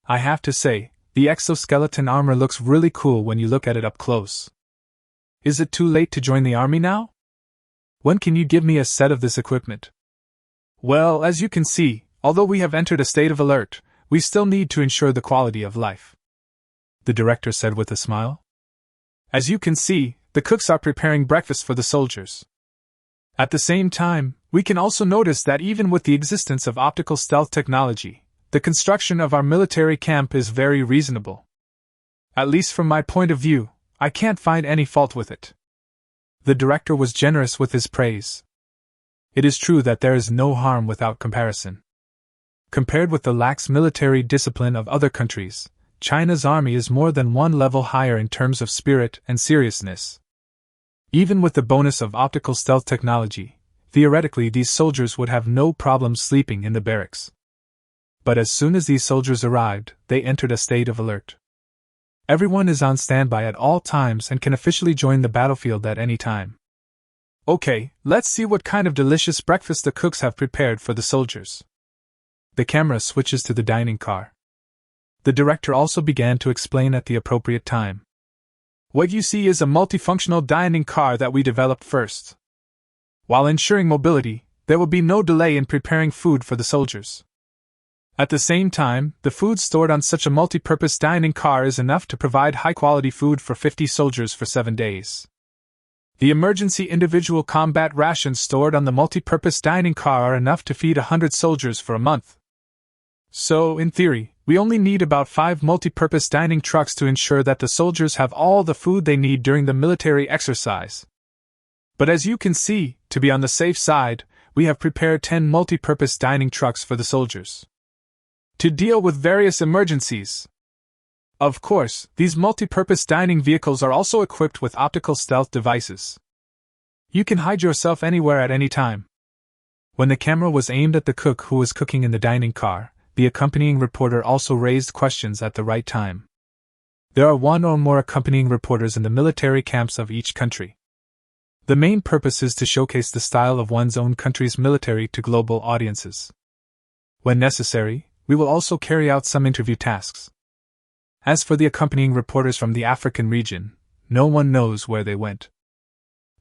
I have to say, the exoskeleton armor looks really cool when you look at it up close. Is it too late to join the army now? When can you give me a set of this equipment? Well, as you can see, although we have entered a state of alert, we still need to ensure the quality of life, the director said with a smile. As you can see, the cooks are preparing breakfast for the soldiers. At the same time, we can also notice that even with the existence of optical stealth technology, the construction of our military camp is very reasonable. At least from my point of view, I can't find any fault with it. The director was generous with his praise. It is true that there is no harm without comparison. Compared with the lax military discipline of other countries, China's army is more than one level higher in terms of spirit and seriousness. Even with the bonus of optical stealth technology, theoretically these soldiers would have no problem sleeping in the barracks. But as soon as these soldiers arrived, they entered a state of alert. Everyone is on standby at all times and can officially join the battlefield at any time. Okay, let's see what kind of delicious breakfast the cooks have prepared for the soldiers. The camera switches to the dining car. The director also began to explain at the appropriate time. What you see is a multifunctional dining car that we developed first. While ensuring mobility, there will be no delay in preparing food for the soldiers. At the same time, the food stored on such a multi-purpose dining car is enough to provide high-quality food for 50 soldiers for 7 days. The emergency individual combat rations stored on the multi-purpose dining car are enough to feed 100 soldiers for a month. So, in theory, we only need about 5 multi-purpose dining trucks to ensure that the soldiers have all the food they need during the military exercise. But as you can see, to be on the safe side, we have prepared 10 multi-purpose dining trucks for the soldiers to deal with various emergencies. Of course, these multi-purpose dining vehicles are also equipped with optical stealth devices. You can hide yourself anywhere at any time. When the camera was aimed at the cook who was cooking in the dining car, the accompanying reporter also raised questions at the right time. There are one or more accompanying reporters in the military camps of each country. The main purpose is to showcase the style of one's own country's military to global audiences. When necessary, we will also carry out some interview tasks. As for the accompanying reporters from the African region, no one knows where they went.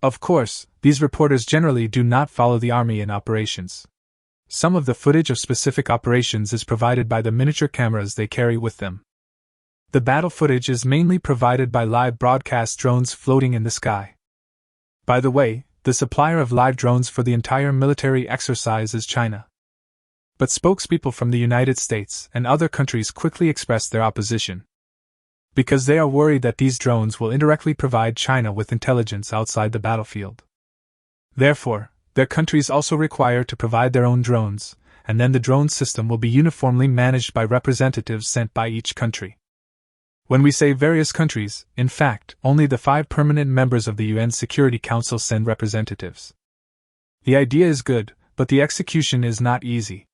Of course, these reporters generally do not follow the army in operations. Some of the footage of specific operations is provided by the miniature cameras they carry with them. The battle footage is mainly provided by live broadcast drones floating in the sky. By the way, the supplier of live drones for the entire military exercise is China. But spokespeople from the United States and other countries quickly expressed their opposition, because they are worried that these drones will indirectly provide China with intelligence outside the battlefield. Therefore, their countries also require to provide their own drones, and then the drone system will be uniformly managed by representatives sent by each country. When we say various countries, in fact, only the 5 permanent members of the UN Security Council send representatives. The idea is good, but the execution is not easy.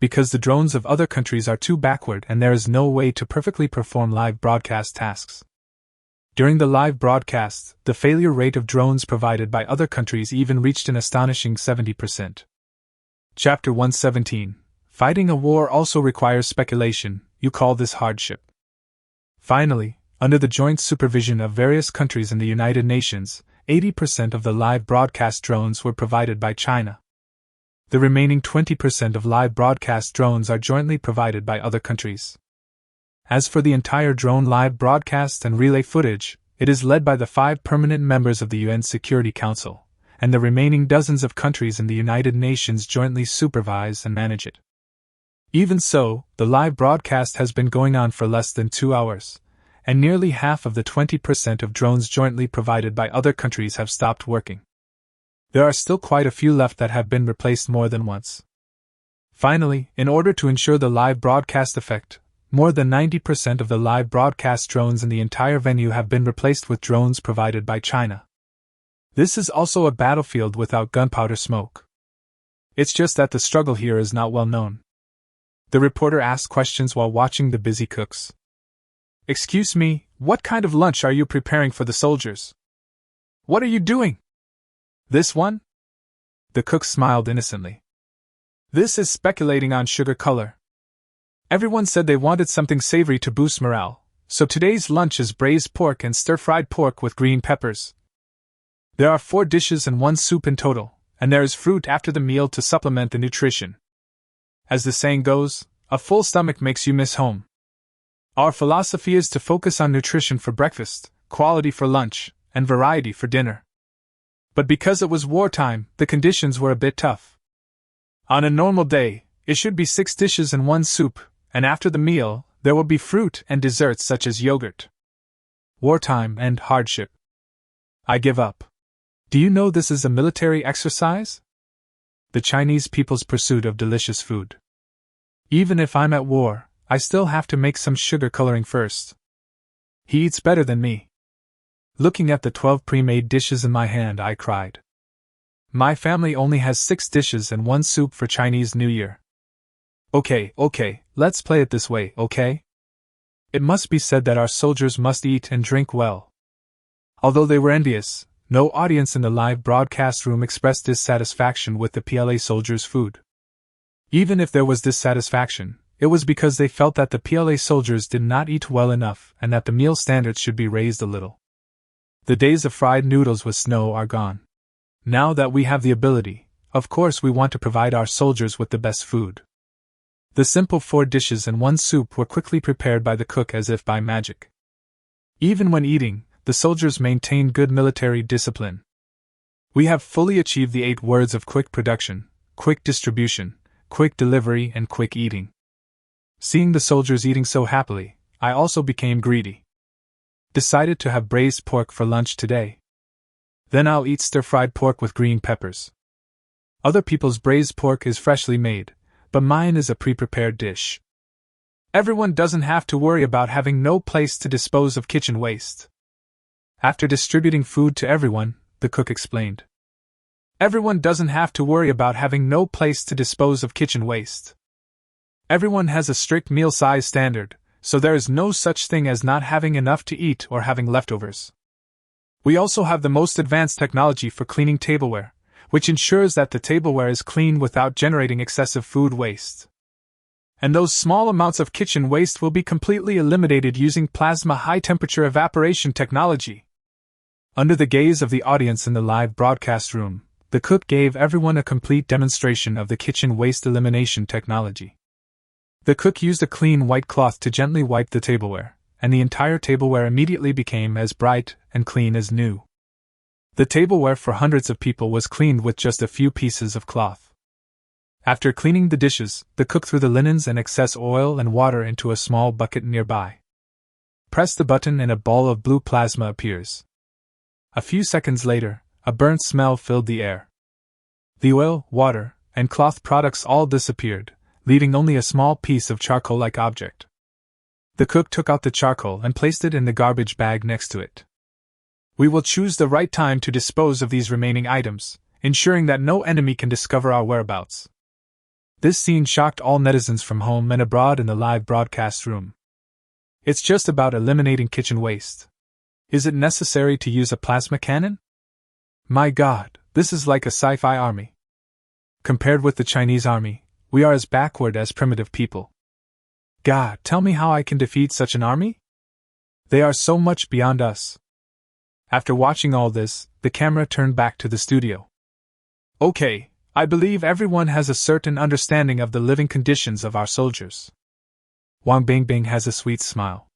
Because the drones of other countries are too backward and there is no way to perfectly perform live broadcast tasks. During the live broadcasts, the failure rate of drones provided by other countries even reached an astonishing 70%. Chapter 117. Fighting a war also requires speculation. You call this hardship. Finally, under the joint supervision of various countries in the United Nations, 80% of the live broadcast drones were provided by China. The remaining 20% of live broadcast drones are jointly provided by other countries. As for the entire drone live broadcast and relay footage, it is led by the 5 permanent members of the UN Security Council, and the remaining dozens of countries in the United Nations jointly supervise and manage it. Even so, the live broadcast has been going on for less than 2 hours, and nearly half of the 20% of drones jointly provided by other countries have stopped working. There are still quite a few left that have been replaced more than once. Finally, in order to ensure the live broadcast effect, more than 90% of the live broadcast drones in the entire venue have been replaced with drones provided by China. This is also a battlefield without gunpowder smoke. It's just that the struggle here is not well known. The reporter asked questions while watching the busy cooks. "Excuse me, what kind of lunch are you preparing for the soldiers? What are you doing? This one?" The cook smiled innocently. "This is speculating on sugar color. Everyone said they wanted something savory to boost morale, so today's lunch is braised pork and stir-fried pork with green peppers. There are 4 dishes and 1 soup in total, and there is fruit after the meal to supplement the nutrition. As the saying goes, a full stomach makes you miss home. Our philosophy is to focus on nutrition for breakfast, quality for lunch, and variety for dinner. But because it was wartime, the conditions were a bit tough. On a normal day, it should be 6 dishes and 1 soup, and after the meal, there will be fruit and desserts such as yogurt. Wartime and hardship. I give up. Do you know this is a military exercise? The Chinese people's pursuit of delicious food. Even if I'm at war, I still have to make some sugar coloring first. He eats better than me." Looking at the 12 pre-made dishes in my hand, I cried. My family only has 6 dishes and 1 soup for Chinese New Year. Okay, let's play it this way, okay? It must be said that our soldiers must eat and drink well. Although they were envious, no audience in the live broadcast room expressed dissatisfaction with the PLA soldiers' food. Even if there was dissatisfaction, it was because they felt that the PLA soldiers did not eat well enough and that the meal standards should be raised a little. The days of fried noodles with snow are gone. Now that we have the ability, of course we want to provide our soldiers with the best food. The simple 4 dishes and 1 soup were quickly prepared by the cook as if by magic. Even when eating, the soldiers maintained good military discipline. We have fully achieved the 8 words of quick production, quick distribution, quick delivery, and quick eating. Seeing the soldiers eating so happily, I also became greedy. Decided to have braised pork for lunch today. Then I'll eat stir-fried pork with green peppers. Other people's braised pork is freshly made, but mine is a pre-prepared dish. Everyone doesn't have to worry about having no place to dispose of kitchen waste. After distributing food to everyone, the cook explained. Everyone doesn't have to worry about having no place to dispose of kitchen waste. Everyone has a strict meal size standard, so there is no such thing as not having enough to eat or having leftovers. We also have the most advanced technology for cleaning tableware, which ensures that the tableware is clean without generating excessive food waste. And those small amounts of kitchen waste will be completely eliminated using plasma high-temperature evaporation technology. Under the gaze of the audience in the live broadcast room, the cook gave everyone a complete demonstration of the kitchen waste elimination technology. The cook used a clean white cloth to gently wipe the tableware, and the entire tableware immediately became as bright and clean as new. The tableware for hundreds of people was cleaned with just a few pieces of cloth. After cleaning the dishes, the cook threw the linens and excess oil and water into a small bucket nearby. Press the button and a ball of blue plasma appears. A few seconds later, a burnt smell filled the air. The oil, water, and cloth products all disappeared, leaving only a small piece of charcoal-like object. The cook took out the charcoal and placed it in the garbage bag next to it. We will choose the right time to dispose of these remaining items, ensuring that no enemy can discover our whereabouts. This scene shocked all netizens from home and abroad in the live broadcast room. It's just about eliminating kitchen waste. Is it necessary to use a plasma cannon? My God, this is like a sci-fi army. Compared with the Chinese army, we are as backward as primitive people. God, tell me how I can defeat such an army? They are so much beyond us. After watching all this, the camera turned back to the studio. Okay, I believe everyone has a certain understanding of the living conditions of our soldiers. Wang Bingbing has a sweet smile.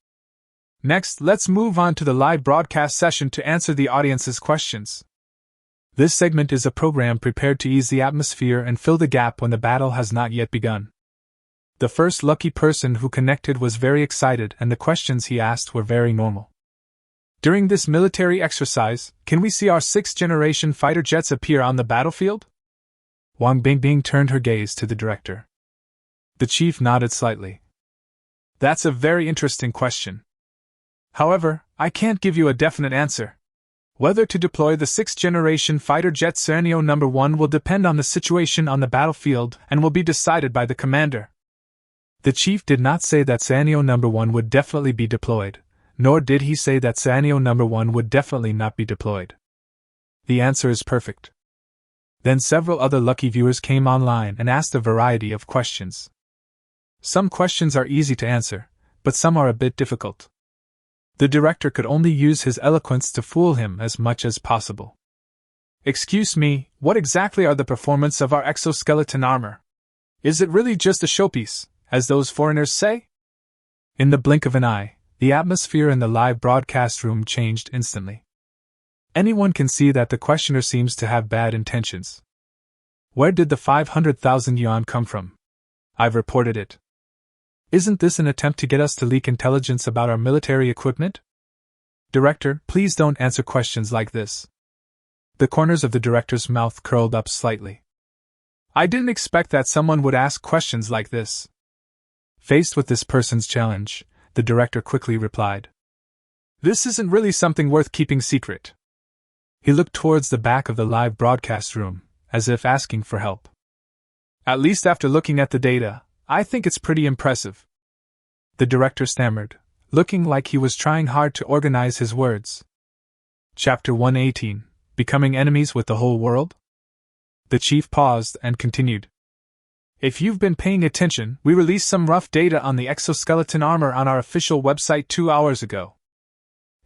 Next, let's move on to the live broadcast session to answer the audience's questions. This segment is a program prepared to ease the atmosphere and fill the gap when the battle has not yet begun. The first lucky person who connected was very excited, and the questions he asked were very normal. During this military exercise, can we see our 6th-generation fighter jets appear on the battlefield? Wang Bingbing turned her gaze to the director. The chief nodded slightly. That's a very interesting question. However, I can't give you a definite answer. Whether to deploy the 6th-generation fighter jet Scenario No. 1 will depend on the situation on the battlefield and will be decided by the commander. The chief did not say that Scenario No. 1 would definitely be deployed, nor did he say that Scenario No. 1 would definitely not be deployed. The answer is perfect. Then several other lucky viewers came online and asked a variety of questions. Some questions are easy to answer, but some are a bit difficult. The director could only use his eloquence to fool him as much as possible. Excuse me, what exactly are the performance of our exoskeleton armor? Is it really just a showpiece, as those foreigners say? In the blink of an eye, the atmosphere in the live broadcast room changed instantly. Anyone can see that the questioner seems to have bad intentions. Where did the 500,000 yuan come from? I've reported it. Isn't this an attempt to get us to leak intelligence about our military equipment? Director, please don't answer questions like this. The corners of the director's mouth curled up slightly. I didn't expect that someone would ask questions like this. Faced with this person's challenge, the director quickly replied. This isn't really something worth keeping secret. He looked towards the back of the live broadcast room, as if asking for help. At least after looking at the data, I think it's pretty impressive. The director stammered, looking like he was trying hard to organize his words. Chapter 118, Becoming Enemies with the Whole World? The chief paused and continued. If you've been paying attention, we released some rough data on the exoskeleton armor on our official website 2 hours ago.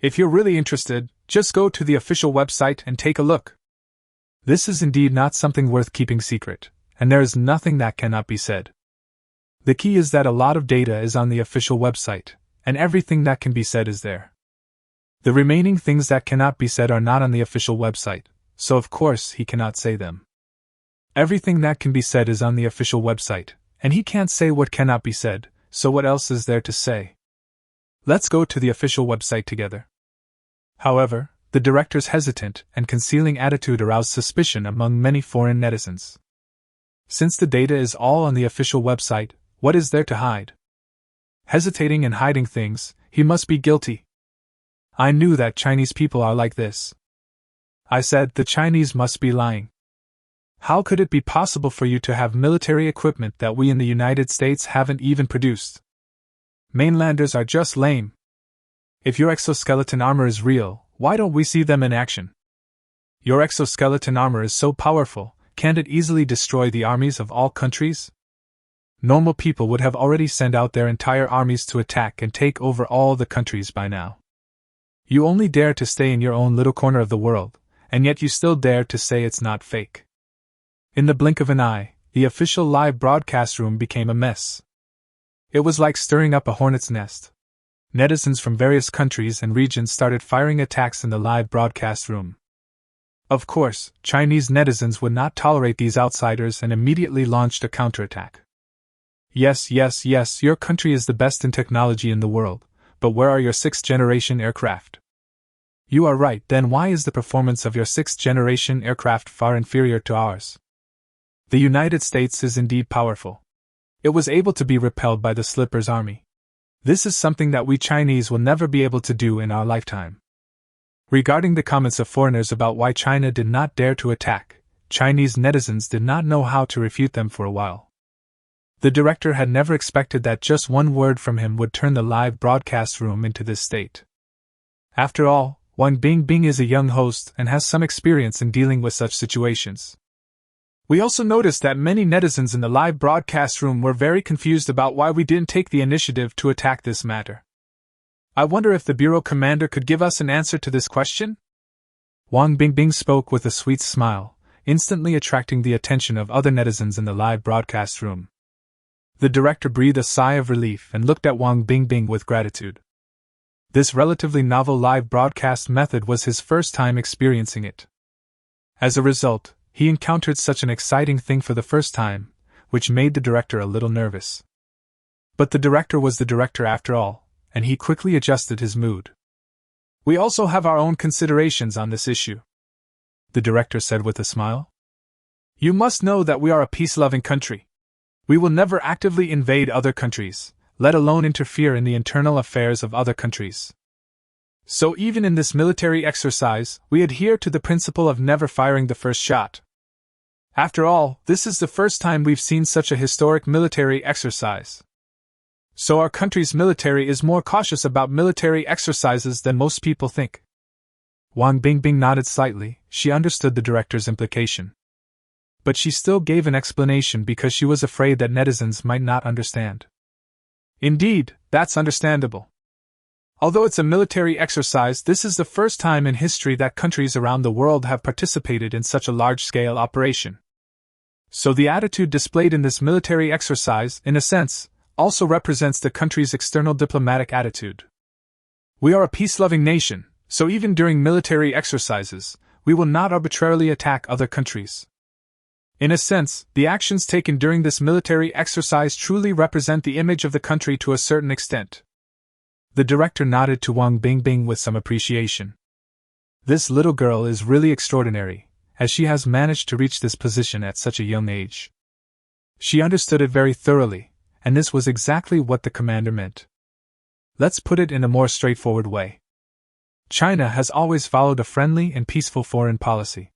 If you're really interested, just go to the official website and take a look. This is indeed not something worth keeping secret, and there is nothing that cannot be said. The key is that a lot of data is on the official website, and everything that can be said is there. The remaining things that cannot be said are not on the official website, so of course he cannot say them. Everything that can be said is on the official website, and he can't say what cannot be said, so what else is there to say? Let's go to the official website together. However, the director's hesitant and concealing attitude aroused suspicion among many foreign netizens. Since the data is all on the official website, what is there to hide? Hesitating and hiding things, he must be guilty. I knew that Chinese people are like this. I said the Chinese must be lying. How could it be possible for you to have military equipment that we in the United States haven't even produced? Mainlanders are just lame. If your exoskeleton armor is real, why don't we see them in action? Your exoskeleton armor is so powerful, can't it easily destroy the armies of all countries? Normal people would have already sent out their entire armies to attack and take over all the countries by now. You only dare to stay in your own little corner of the world, and yet you still dare to say it's not fake. In the blink of an eye, the official live broadcast room became a mess. It was like stirring up a hornet's nest. Netizens from various countries and regions started firing attacks in the live broadcast room. Of course, Chinese netizens would not tolerate these outsiders and immediately launched a counterattack. Yes, your country is the best in technology in the world, but where are your 6th-generation aircraft? You are right, then why is the performance of your 6th-generation aircraft far inferior to ours? The United States is indeed powerful. It was able to be repelled by the Slippers army. This is something that we Chinese will never be able to do in our lifetime. Regarding the comments of foreigners about why China did not dare to attack, Chinese netizens did not know how to refute them for a while. The director had never expected that just one word from him would turn the live broadcast room into this state. After all, Wang Bingbing is a young host and has some experience in dealing with such situations. We also noticed that many netizens in the live broadcast room were very confused about why we didn't take the initiative to attack this matter. I wonder if the bureau commander could give us an answer to this question? Wang Bingbing spoke with a sweet smile, instantly attracting the attention of other netizens in the live broadcast room. The director breathed a sigh of relief and looked at Wang Bingbing with gratitude. This relatively novel live broadcast method was his first time experiencing it. As a result, he encountered such an exciting thing for the first time, which made the director a little nervous. But the director was the director after all, and he quickly adjusted his mood. "We also have our own considerations on this issue," the director said with a smile. "You must know that we are a peace-loving country. We will never actively invade other countries, let alone interfere in the internal affairs of other countries. So even in this military exercise, we adhere to the principle of never firing the first shot. After all, this is the first time we've seen such a historic military exercise. So our country's military is more cautious about military exercises than most people think." Wang Bingbing nodded slightly. She understood the director's implication. But she still gave an explanation because she was afraid that netizens might not understand. "Indeed, that's understandable. Although it's a military exercise, this is the first time in history that countries around the world have participated in such a large-scale operation. So the attitude displayed in this military exercise, in a sense, also represents the country's external diplomatic attitude. We are a peace-loving nation, so even during military exercises, we will not arbitrarily attack other countries. In a sense, the actions taken during this military exercise truly represent the image of the country to a certain extent." The director nodded to Wang Bingbing with some appreciation. "This little girl is really extraordinary, as she has managed to reach this position at such a young age. She understood it very thoroughly, and this was exactly what the commander meant. Let's put it in a more straightforward way. China has always followed a friendly and peaceful foreign policy.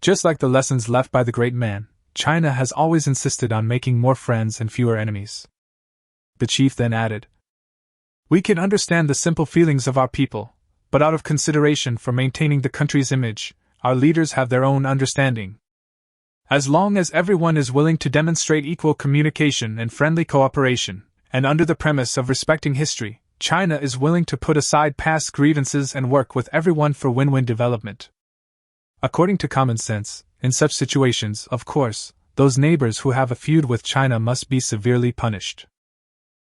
Just like the lessons left by the great man, China has always insisted on making more friends and fewer enemies." The chief then added, "We can understand the simple feelings of our people, but out of consideration for maintaining the country's image, our leaders have their own understanding. As long as everyone is willing to demonstrate equal communication and friendly cooperation, and under the premise of respecting history, China is willing to put aside past grievances and work with everyone for win-win development. According to common sense, in such situations, of course, those neighbors who have a feud with China must be severely punished.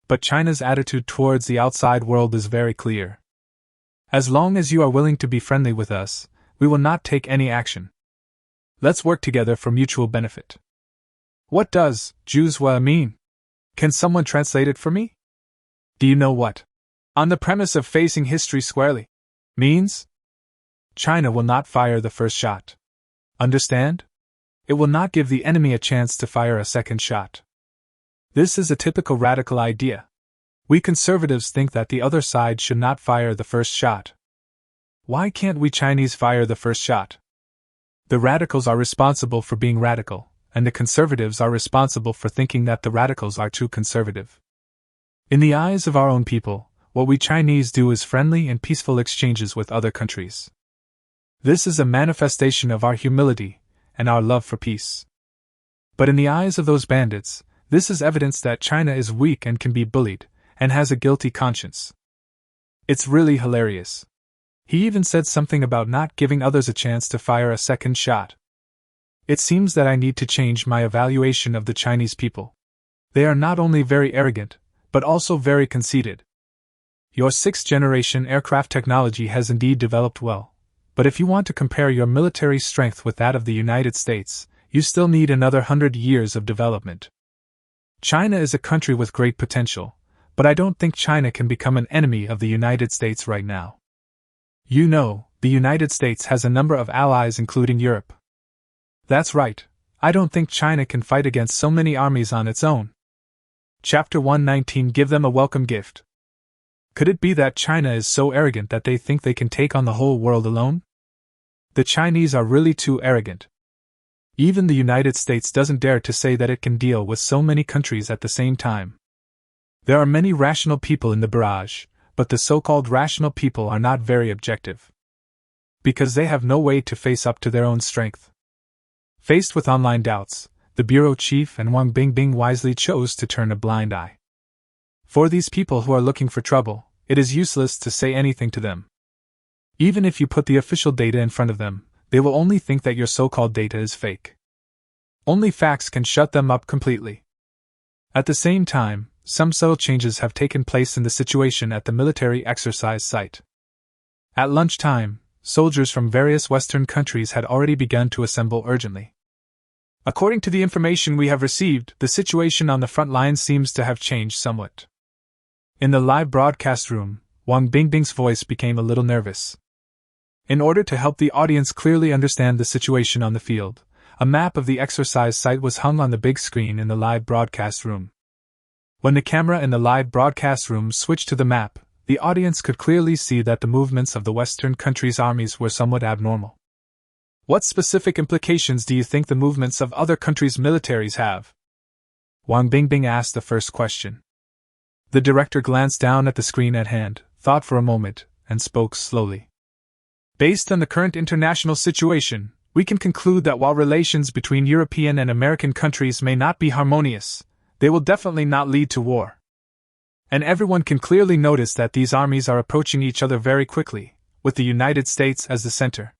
But China's attitude towards the outside world is very clear. As long as you are willing to be friendly with us, we will not take any action. Let's work together for mutual benefit." "What does Juzwa mean? Can someone translate it for me? Do you know what, on the premise of facing history squarely, means? China will not fire the first shot. Understand? It will not give the enemy a chance to fire a second shot. This is a typical radical idea. We conservatives think that the other side should not fire the first shot. Why can't we Chinese fire the first shot? The radicals are responsible for being radical, and the conservatives are responsible for thinking that the radicals are too conservative. In the eyes of our own people, what we Chinese do is friendly and peaceful exchanges with other countries. This is a manifestation of our humility and our love for peace. But in the eyes of those bandits, this is evidence that China is weak and can be bullied, and has a guilty conscience. It's really hilarious. He even said something about not giving others a chance to fire a second shot. It seems that I need to change my evaluation of the Chinese people. They are not only very arrogant, but also very conceited. Your sixth-generation aircraft technology has indeed developed well, but if you want to compare your military strength with that of the United States, you still need another 100 years of development. China is a country with great potential, but I don't think China can become an enemy of the United States right now. You know, the United States has a number of allies including Europe. That's right, I don't think China can fight against so many armies on its own. Chapter 119 Give them a welcome gift. Could it be that China is so arrogant that they think they can take on the whole world alone? The Chinese are really too arrogant. Even the United States doesn't dare to say that it can deal with so many countries at the same time. There are many rational people in the barrage, but the so-called rational people are not very objective. Because they have no way to face up to their own strength. Faced with online doubts, the bureau chief and Wang Bingbing wisely chose to turn a blind eye. For these people who are looking for trouble, it is useless to say anything to them. Even if you put the official data in front of them, they will only think that your so-called data is fake. Only facts can shut them up completely. At the same time, some subtle changes have taken place in the situation at the military exercise site. At lunchtime, soldiers from various Western countries had already begun to assemble urgently. According to the information we have received, the situation on the front lines seems to have changed somewhat. In the live broadcast room, Wang Bingbing's voice became a little nervous. In order to help the audience clearly understand the situation on the field, a map of the exercise site was hung on the big screen in the live broadcast room. When the camera in the live broadcast room switched to the map, the audience could clearly see that the movements of the Western countries' armies were somewhat abnormal. What specific implications do you think the movements of other countries' militaries have? Wang Bingbing asked the first question. The director glanced down at the screen at hand, thought for a moment, and spoke slowly. Based on the current international situation, we can conclude that while relations between European and American countries may not be harmonious, they will definitely not lead to war. And everyone can clearly notice that these armies are approaching each other very quickly, with the United States as the center.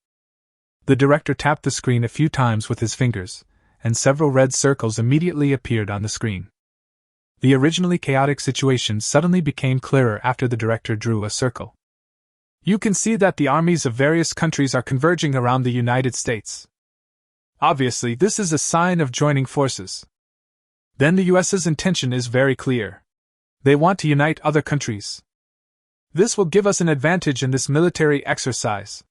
The director tapped the screen a few times with his fingers, and several red circles immediately appeared on the screen. The originally chaotic situation suddenly became clearer after the director drew a circle. You can see that the armies of various countries are converging around the United States. Obviously, this is a sign of joining forces. Then the US's intention is very clear. They want to unite other countries. This will give us an advantage in this military exercise.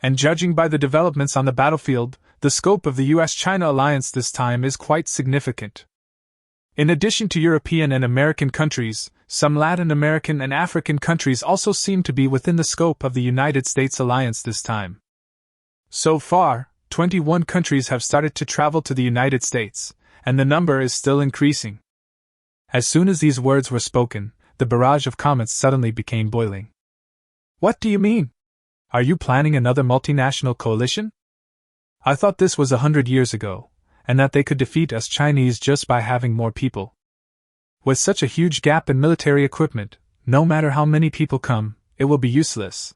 And judging by the developments on the battlefield, the scope of the US-China alliance this time is quite significant. In addition to European and American countries, some Latin American and African countries also seem to be within the scope of the United States alliance this time. So far, 21 countries have started to travel to the United States, and the number is still increasing. As soon as these words were spoken, the barrage of comments suddenly became boiling. What do you mean? Are you planning another multinational coalition? I thought this was 100 years ago, and that they could defeat us Chinese just by having more people. With such a huge gap in military equipment, no matter how many people come, it will be useless.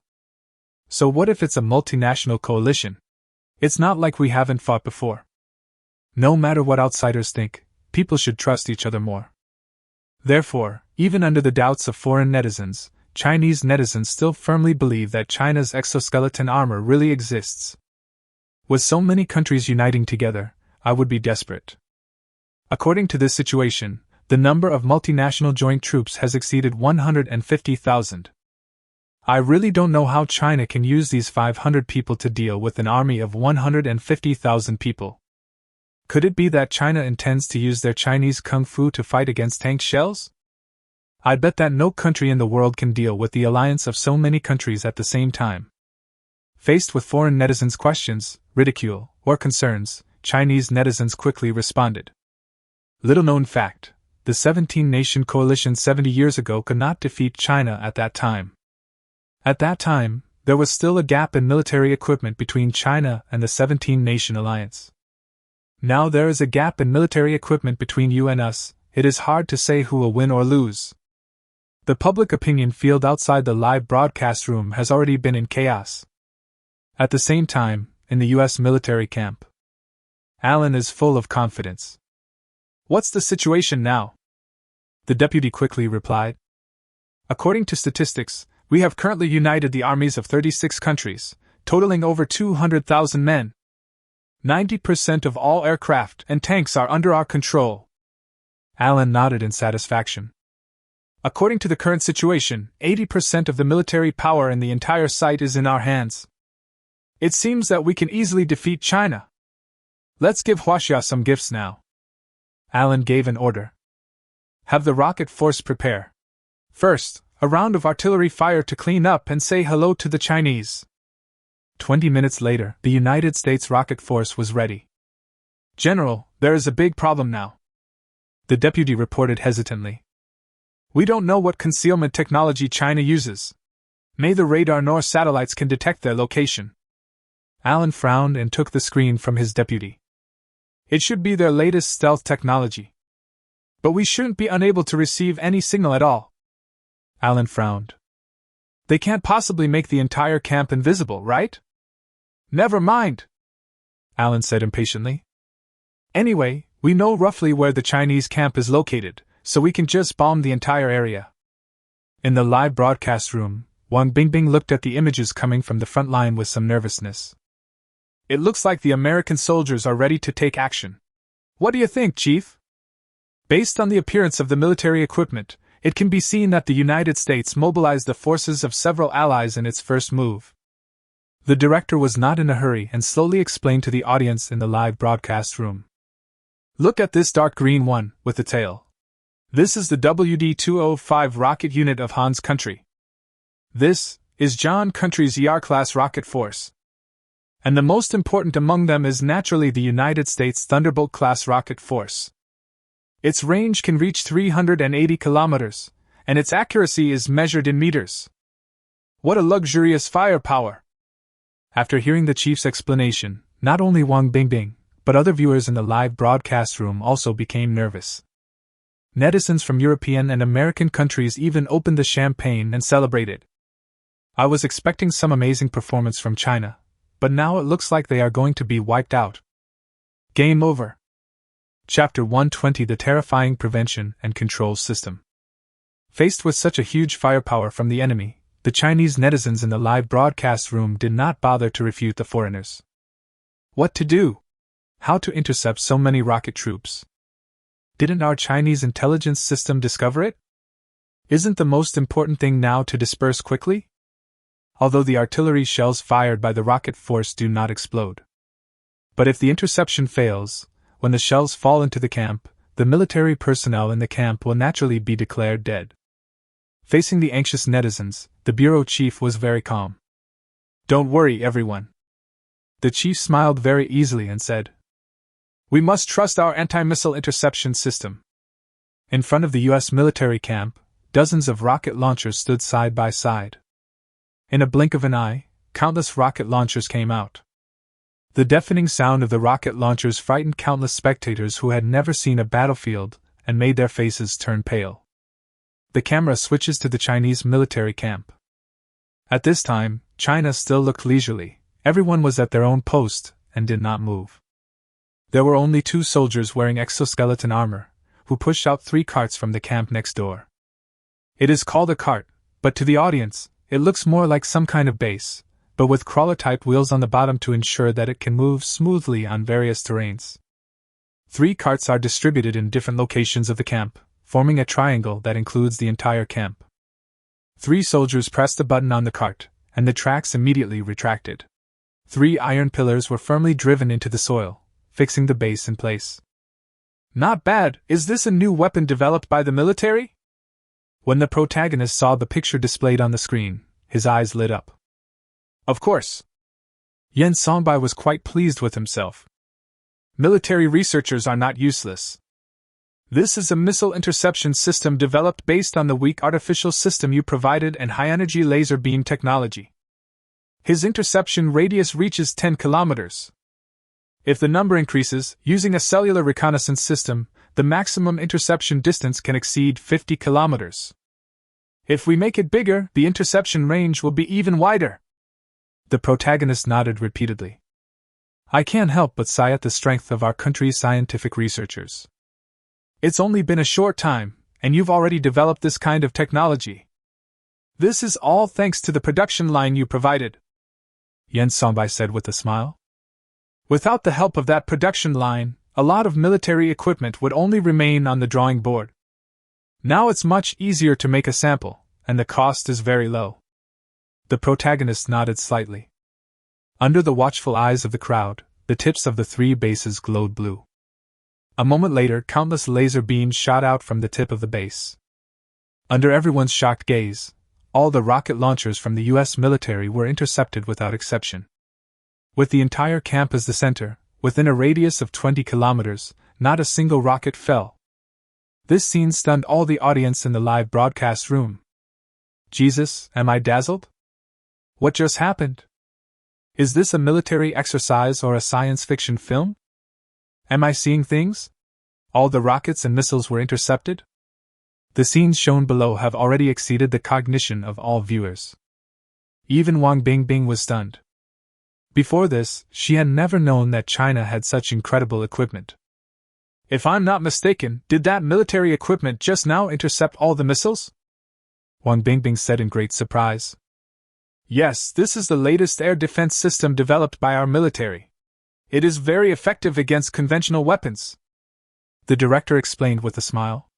So what if it's a multinational coalition? It's not like we haven't fought before. No matter what outsiders think, people should trust each other more. Therefore, even under the doubts of foreign netizens, Chinese netizens still firmly believe that China's exoskeleton armor really exists. With so many countries uniting together, I would be desperate. According to this situation, the number of multinational joint troops has exceeded 150,000. I really don't know how China can use these 500 people to deal with an army of 150,000 people. Could it be that China intends to use their Chinese kung fu to fight against tank shells? I'd bet that no country in the world can deal with the alliance of so many countries at the same time. Faced with foreign netizens' questions, ridicule, or concerns, Chinese netizens quickly responded. Little-known fact, the 17-nation coalition 70 years ago could not defeat China at that time. At that time, there was still a gap in military equipment between China and the 17-nation alliance. Now there is a gap in military equipment between you and us. It is hard to say who will win or lose. The public opinion field outside the live broadcast room has already been in chaos. At the same time, in the US military camp, Alan is full of confidence. What's the situation now? The deputy quickly replied. According to statistics, we have currently united the armies of 36 countries, totaling over 200,000 men. 90% of all aircraft and tanks are under our control. Alan nodded in satisfaction. According to the current situation, 80% of the military power in the entire site is in our hands. It seems that we can easily defeat China. Let's give Huaxia some gifts now. Alan gave an order. Have the rocket force prepare. First, a round of artillery fire to clean up and say hello to the Chinese. 20 minutes later, the United States rocket force was ready. General, there is a big problem now. The deputy reported hesitantly. We don't know what concealment technology China uses. Neither radar nor satellites can detect their location. Alan frowned and took the screen from his deputy. It should be their latest stealth technology. But we shouldn't be unable to receive any signal at all. Alan frowned. They can't possibly make the entire camp invisible, right? Never mind, Alan said impatiently. Anyway, we know roughly where the Chinese camp is located, so we can just bomb the entire area. In the live broadcast room, Wang Bingbing looked at the images coming from the front line with some nervousness. It looks like the American soldiers are ready to take action. What do you think, Chief? Based on the appearance of the military equipment, it can be seen that the United States mobilized the forces of several allies in its first move. The director was not in a hurry and slowly explained to the audience in the live broadcast room. Look at this dark green one, with the tail. This is the WD-205 rocket unit of Han's country. This is John Country's ER-class rocket force. And the most important among them is naturally the United States Thunderbolt-class rocket force. Its range can reach 380 kilometers, and its accuracy is measured in meters. What a luxurious firepower! After hearing the chief's explanation, not only Wang Bingbing, but other viewers in the live broadcast room also became nervous. Netizens from European and American countries even opened the champagne and celebrated. I was expecting some amazing performance from China, but now it looks like they are going to be wiped out. Game over. Chapter 120: The Terrifying Prevention and Control System. Faced with such a huge firepower from the enemy, the Chinese netizens in the live broadcast room did not bother to refute the foreigners. What to do? How to intercept so many rocket troops? Didn't our Chinese intelligence system discover it? Isn't the most important thing now to disperse quickly? Although the artillery shells fired by the rocket force do not explode. But if the interception fails, when the shells fall into the camp, the military personnel in the camp will naturally be declared dead. Facing the anxious netizens, the bureau chief was very calm. Don't worry, everyone. The chief smiled very easily and said, We must trust our anti-missile interception system. In front of the U.S. military camp, dozens of rocket launchers stood side by side. In a blink of an eye, countless rocket launchers came out. The deafening sound of the rocket launchers frightened countless spectators who had never seen a battlefield and made their faces turn pale. The camera switches to the Chinese military camp. At this time, China still looked leisurely. Everyone was at their own post and did not move. There were only 2 soldiers wearing exoskeleton armor, who pushed out 3 carts from the camp next door. It is called a cart, but to the audience, it looks more like some kind of base, but with crawler-type wheels on the bottom to ensure that it can move smoothly on various terrains. 3 carts are distributed in different locations of the camp, forming a triangle that includes the entire camp. 3 soldiers pressed a button on the cart, and the tracks immediately retracted. 3 iron pillars were firmly driven into the soil, fixing the base in place. Not bad. Is this a new weapon developed by the military? When the protagonist saw the picture displayed on the screen, his eyes lit up. Of course. Yen Songbai was quite pleased with himself. Military researchers are not useless. This is a missile interception system developed based on the weak artificial system you provided and high-energy laser beam technology. His interception radius reaches 10 kilometers. If the number increases, using a cellular reconnaissance system, the maximum interception distance can exceed 50 kilometers. If we make it bigger, the interception range will be even wider. The protagonist nodded repeatedly. I can't help but sigh at the strength of our country's scientific researchers. It's only been a short time, and you've already developed this kind of technology. This is all thanks to the production line you provided, Yen Songbai said with a smile. Without the help of that production line, a lot of military equipment would only remain on the drawing board. Now it's much easier to make a sample, and the cost is very low. The protagonist nodded slightly. Under the watchful eyes of the crowd, the tips of the 3 bases glowed blue. A moment later, countless laser beams shot out from the tip of the base. Under everyone's shocked gaze, all the rocket launchers from the U.S. military were intercepted without exception. With the entire camp as the center, within a radius of 20 kilometers, not a single rocket fell. This scene stunned all the audience in the live broadcast room. Jesus, am I dazzled? What just happened? Is this a military exercise or a science fiction film? Am I seeing things? All the rockets and missiles were intercepted? The scenes shown below have already exceeded the cognition of all viewers. Even Wang Bingbing was stunned. Before this, she had never known that China had such incredible equipment. If I'm not mistaken, did that military equipment just now intercept all the missiles? Wang Bingbing said in great surprise. Yes, this is the latest air defense system developed by our military. It is very effective against conventional weapons, the director explained with a smile.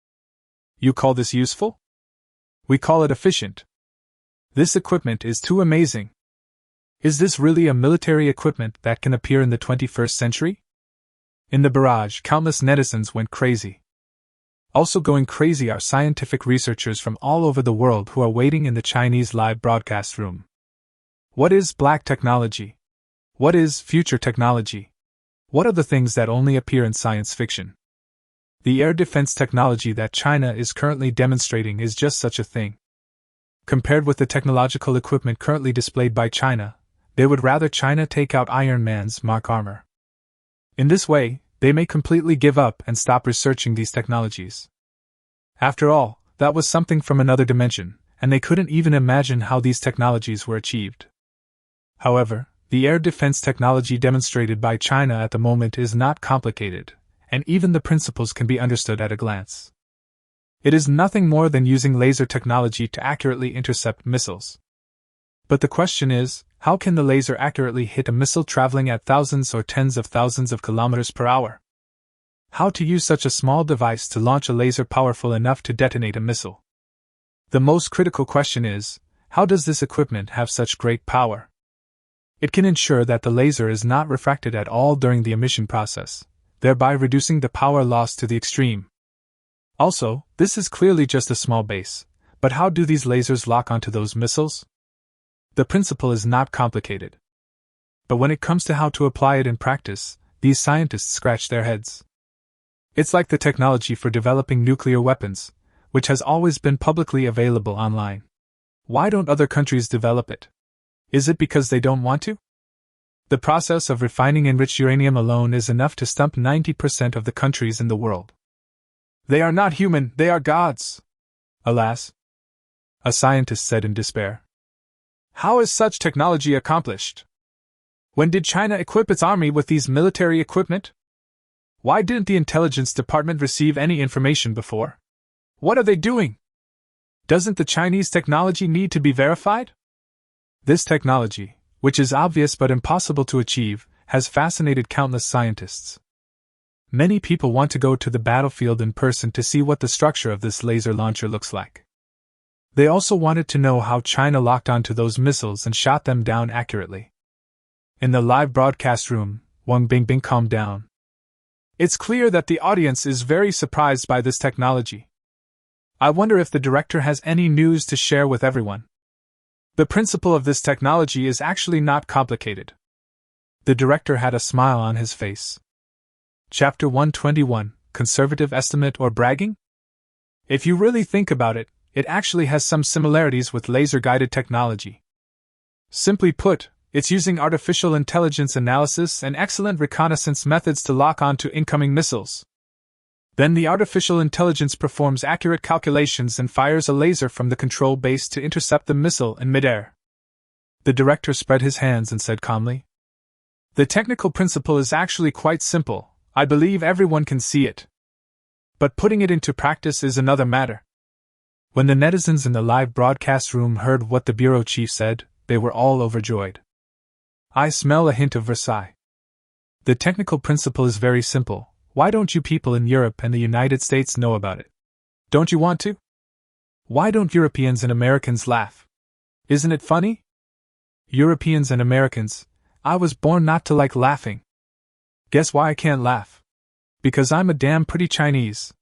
You call this useful? We call it efficient. This equipment is too amazing. Is this really a military equipment that can appear in the 21st century? In the barrage, countless netizens went crazy. Also going crazy are scientific researchers from all over the world who are waiting in the Chinese live broadcast room. What is black technology? What is future technology? What are the things that only appear in science fiction? The air defense technology that China is currently demonstrating is just such a thing. Compared with the technological equipment currently displayed by China, they would rather China take out Iron Man's Mark armor. In this way, they may completely give up and stop researching these technologies. After all, that was something from another dimension, and they couldn't even imagine how these technologies were achieved. However, the air defense technology demonstrated by China at the moment is not complicated, and even the principles can be understood at a glance. It is nothing more than using laser technology to accurately intercept missiles. But the question is, how can the laser accurately hit a missile traveling at thousands or tens of thousands of kilometers per hour? How to use such a small device to launch a laser powerful enough to detonate a missile? The most critical question is, how does this equipment have such great power? It can ensure that the laser is not refracted at all during the emission process, thereby reducing the power loss to the extreme. Also, this is clearly just a small base, but how do these lasers lock onto those missiles? The principle is not complicated. But when it comes to how to apply it in practice, these scientists scratch their heads. It's like the technology for developing nuclear weapons, which has always been publicly available online. Why don't other countries develop it? Is it because they don't want to? The process of refining enriched uranium alone is enough to stump 90% of the countries in the world. They are not human, they are gods. Alas, a scientist said in despair. How is such technology accomplished? When did China equip its army with these military equipment? Why didn't the intelligence department receive any information before? What are they doing? Doesn't the Chinese technology need to be verified? This technology, which is obvious but impossible to achieve, has fascinated countless scientists. Many people want to go to the battlefield in person to see what the structure of this laser launcher looks like. They also wanted to know how China locked onto those missiles and shot them down accurately. In the live broadcast room, Wang Bingbing calmed down. It's clear that the audience is very surprised by this technology. I wonder if the director has any news to share with everyone. The principle of this technology is actually not complicated. The director had a smile on his face. Chapter 121, Conservative Estimate or Bragging? If you really think about it, it actually has some similarities with laser-guided technology. Simply put, it's using artificial intelligence analysis and excellent reconnaissance methods to lock onto incoming missiles. Then the artificial intelligence performs accurate calculations and fires a laser from the control base to intercept the missile in midair. The director spread his hands and said calmly, The technical principle is actually quite simple. I believe everyone can see it. But putting it into practice is another matter. When the netizens in the live broadcast room heard what the bureau chief said, they were all overjoyed. I smell a hint of Versailles. The technical principle is very simple. Why don't you people in Europe and the United States know about it? Don't you want to? Why don't Europeans and Americans laugh? Isn't it funny? Europeans and Americans, I was born not to like laughing. Guess why I can't laugh? Because I'm a damn pretty Chinese.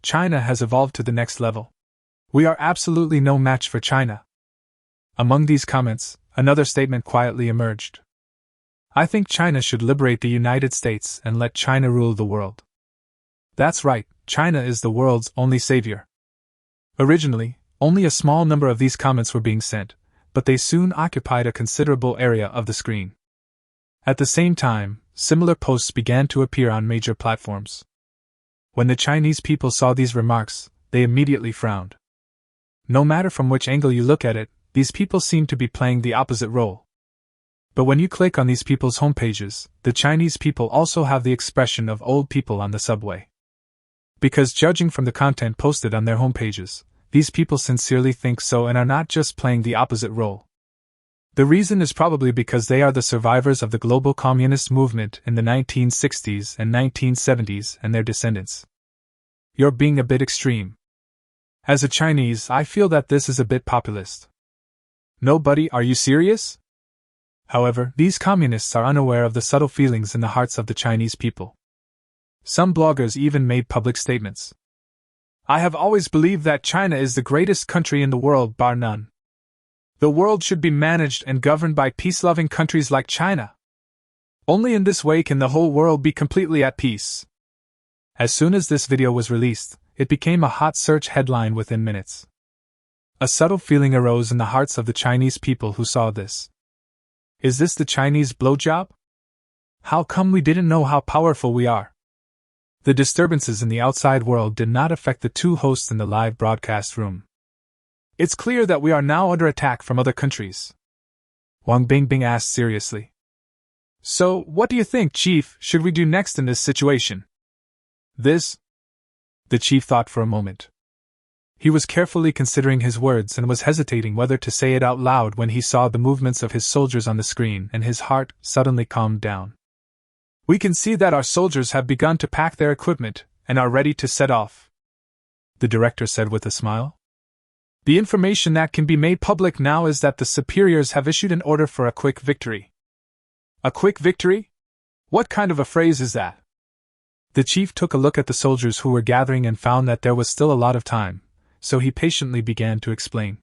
China has evolved to the next level. We are absolutely no match for China. Among these comments, another statement quietly emerged. I think China should liberate the United States and let China rule the world. That's right, China is the world's only savior. Originally, only a small number of these comments were being sent, but they soon occupied a considerable area of the screen. At the same time, similar posts began to appear on major platforms. When the Chinese people saw these remarks, they immediately frowned. No matter from which angle you look at it, these people seem to be playing the opposite role. But when you click on these people's homepages, the Chinese people also have the expression of old people on the subway. Because judging from the content posted on their homepages, these people sincerely think so and are not just playing the opposite role. The reason is probably because they are the survivors of the global communist movement in the 1960s and 1970s and their descendants. You're being a bit extreme. As a Chinese, I feel that this is a bit populist. Nobody, are you serious? However, these communists are unaware of the subtle feelings in the hearts of the Chinese people. Some bloggers even made public statements. I have always believed that China is the greatest country in the world, bar none. The world should be managed and governed by peace-loving countries like China. Only in this way can the whole world be completely at peace. As soon as this video was released, it became a hot search headline within minutes. A subtle feeling arose in the hearts of the Chinese people who saw this. Is this the Chinese blowjob? How come we didn't know how powerful we are? The disturbances in the outside world did not affect the two hosts in the live broadcast room. It's clear that we are now under attack from other countries. Wang Bingbing asked seriously. So, what do you think, Chief, should we do next in this situation? This? The chief thought for a moment. He was carefully considering his words and was hesitating whether to say it out loud when he saw the movements of his soldiers on the screen, and his heart suddenly calmed down. We can see that our soldiers have begun to pack their equipment and are ready to set off, the director said with a smile. The information that can be made public now is that the superiors have issued an order for a quick victory. A quick victory? What kind of a phrase is that? The chief took a look at the soldiers who were gathering and found that there was still a lot of time, so he patiently began to explain.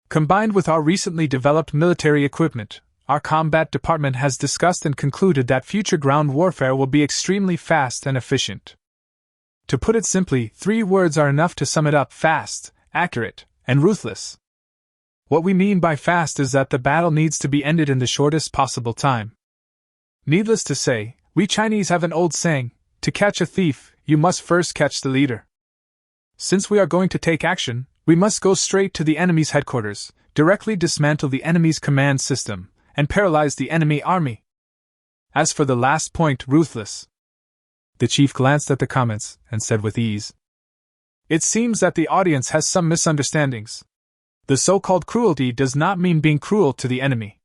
Combined with our recently developed military equipment, our combat department has discussed and concluded that future ground warfare will be extremely fast and efficient. To put it simply, 3 words are enough to sum it up: fast, accurate, and ruthless. What we mean by fast is that the battle needs to be ended in the shortest possible time. Needless to say, we Chinese have an old saying, to catch a thief, you must first catch the leader. Since we are going to take action, we must go straight to the enemy's headquarters, directly dismantle the enemy's command system, and paralyze the enemy army. As for the last point, ruthless. The chief glanced at the comments and said with ease, it seems that the audience has some misunderstandings. The so-called cruelty does not mean being cruel to the enemy.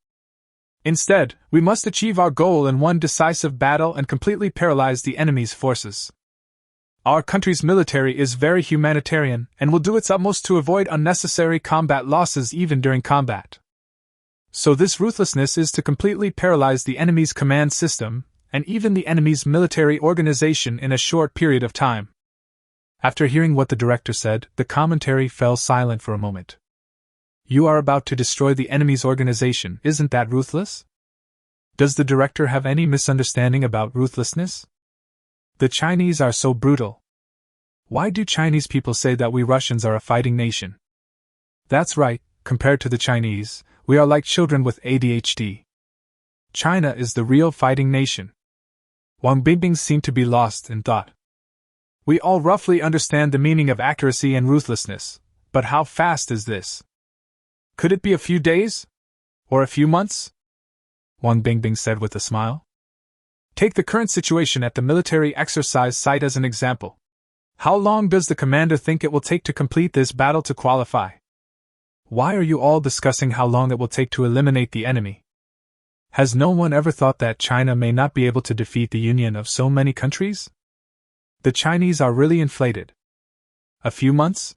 Instead, we must achieve our goal in one decisive battle and completely paralyze the enemy's forces. Our country's military is very humanitarian and will do its utmost to avoid unnecessary combat losses even during combat. So this ruthlessness is to completely paralyze the enemy's command system and even the enemy's military organization in a short period of time. After hearing what the director said, the commentary fell silent for a moment. You are about to destroy the enemy's organization, isn't that ruthless? Does the director have any misunderstanding about ruthlessness? The Chinese are so brutal. Why do Chinese people say that we Russians are a fighting nation? That's right, compared to the Chinese, we are like children with ADHD. China is the real fighting nation. Wang Bingbing seemed to be lost in thought. We all roughly understand the meaning of accuracy and ruthlessness, but how fast is this? Could it be a few days? Or a few months? Wang Bingbing said with a smile. Take the current situation at the military exercise site as an example. How long does the commander think it will take to complete this battle to qualify? Why are you all discussing how long it will take to eliminate the enemy? Has no one ever thought that China may not be able to defeat the union of so many countries? The Chinese are really inflated. A few months?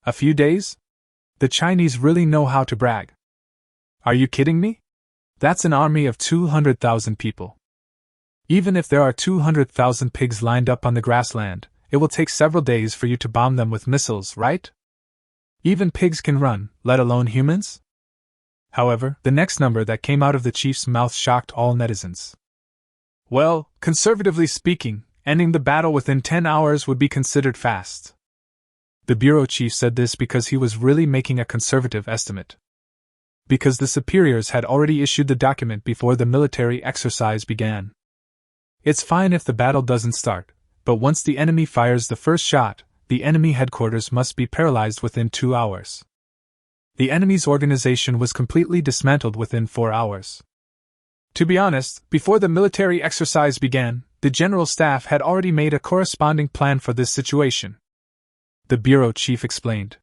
A few days? The Chinese really know how to brag. Are you kidding me? That's an army of 200,000 people. Even if there are 200,000 pigs lined up on the grassland, it will take several days for you to bomb them with missiles, right? Even pigs can run, let alone humans? However, the next number that came out of the chief's mouth shocked all netizens. Well, conservatively speaking, ending the battle within 10 hours would be considered fast. The bureau chief said this because he was really making a conservative estimate. Because the superiors had already issued the document before the military exercise began. It's fine if the battle doesn't start, but once the enemy fires the first shot, the enemy headquarters must be paralyzed within 2 hours. The enemy's organization was completely dismantled within 4 hours. To be honest, before the military exercise began, the general staff had already made a corresponding plan for this situation. The bureau chief explained.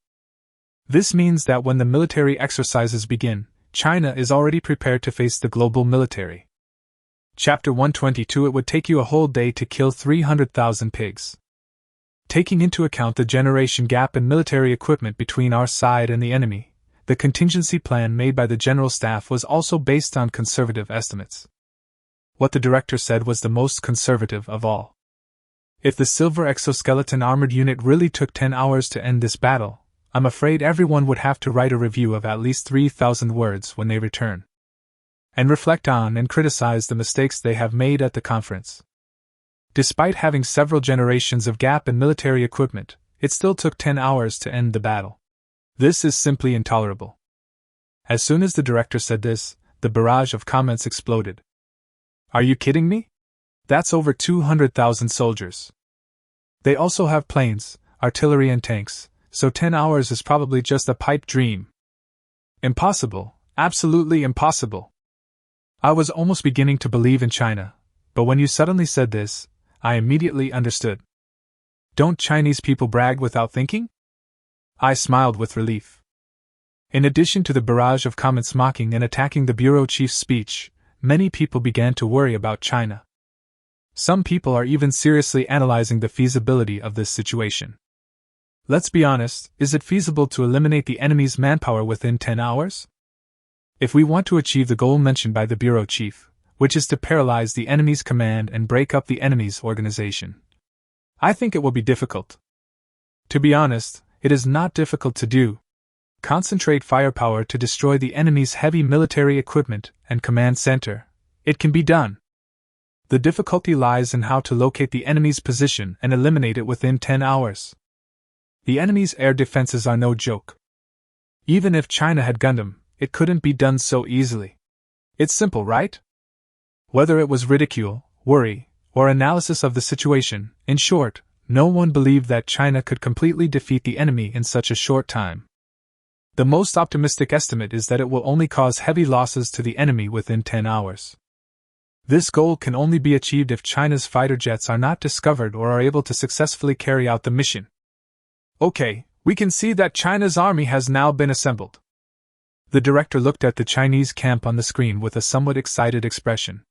This means that when the military exercises begin, China is already prepared to face the global military. Chapter 122. It would take you a whole day to kill 300,000 pigs. Taking into account the generation gap in military equipment between our side and the enemy, the contingency plan made by the General Staff was also based on conservative estimates. What the director said was the most conservative of all. If the Silver Exoskeleton Armored Unit really took 10 hours to end this battle, I'm afraid everyone would have to write a review of at least 3,000 words when they return, and reflect on and criticize the mistakes they have made at the conference. Despite having several generations of gap in military equipment, it still took 10 hours to end the battle. This is simply intolerable. As soon as the director said this, the barrage of comments exploded. Are you kidding me? That's over 200,000 soldiers. They also have planes, artillery and tanks, so 10 hours is probably just a pipe dream. Impossible, absolutely impossible. I was almost beginning to believe in China, but when you suddenly said this, I immediately understood. Don't Chinese people brag without thinking? I smiled with relief. In addition to the barrage of comments mocking and attacking the bureau chief's speech, many people began to worry about China. Some people are even seriously analyzing the feasibility of this situation. Let's be honest, is it feasible to eliminate the enemy's manpower within 10 hours? If we want to achieve the goal mentioned by the bureau chief, which is to paralyze the enemy's command and break up the enemy's organization, I think it will be difficult. To be honest, it is not difficult to do. Concentrate firepower to destroy the enemy's heavy military equipment and command center. It can be done. The difficulty lies in how to locate the enemy's position and eliminate it within 10 hours. The enemy's air defenses are no joke. Even if China had gunned them, it couldn't be done so easily. It's simple, right? Whether it was ridicule, worry, or analysis of the situation, in short, no one believed that China could completely defeat the enemy in such a short time. The most optimistic estimate is that it will only cause heavy losses to the enemy within 10 hours. This goal can only be achieved if China's fighter jets are not discovered or are able to successfully carry out the mission. Okay, we can see that China's army has now been assembled. The director looked at the Chinese camp on the screen with a somewhat excited expression.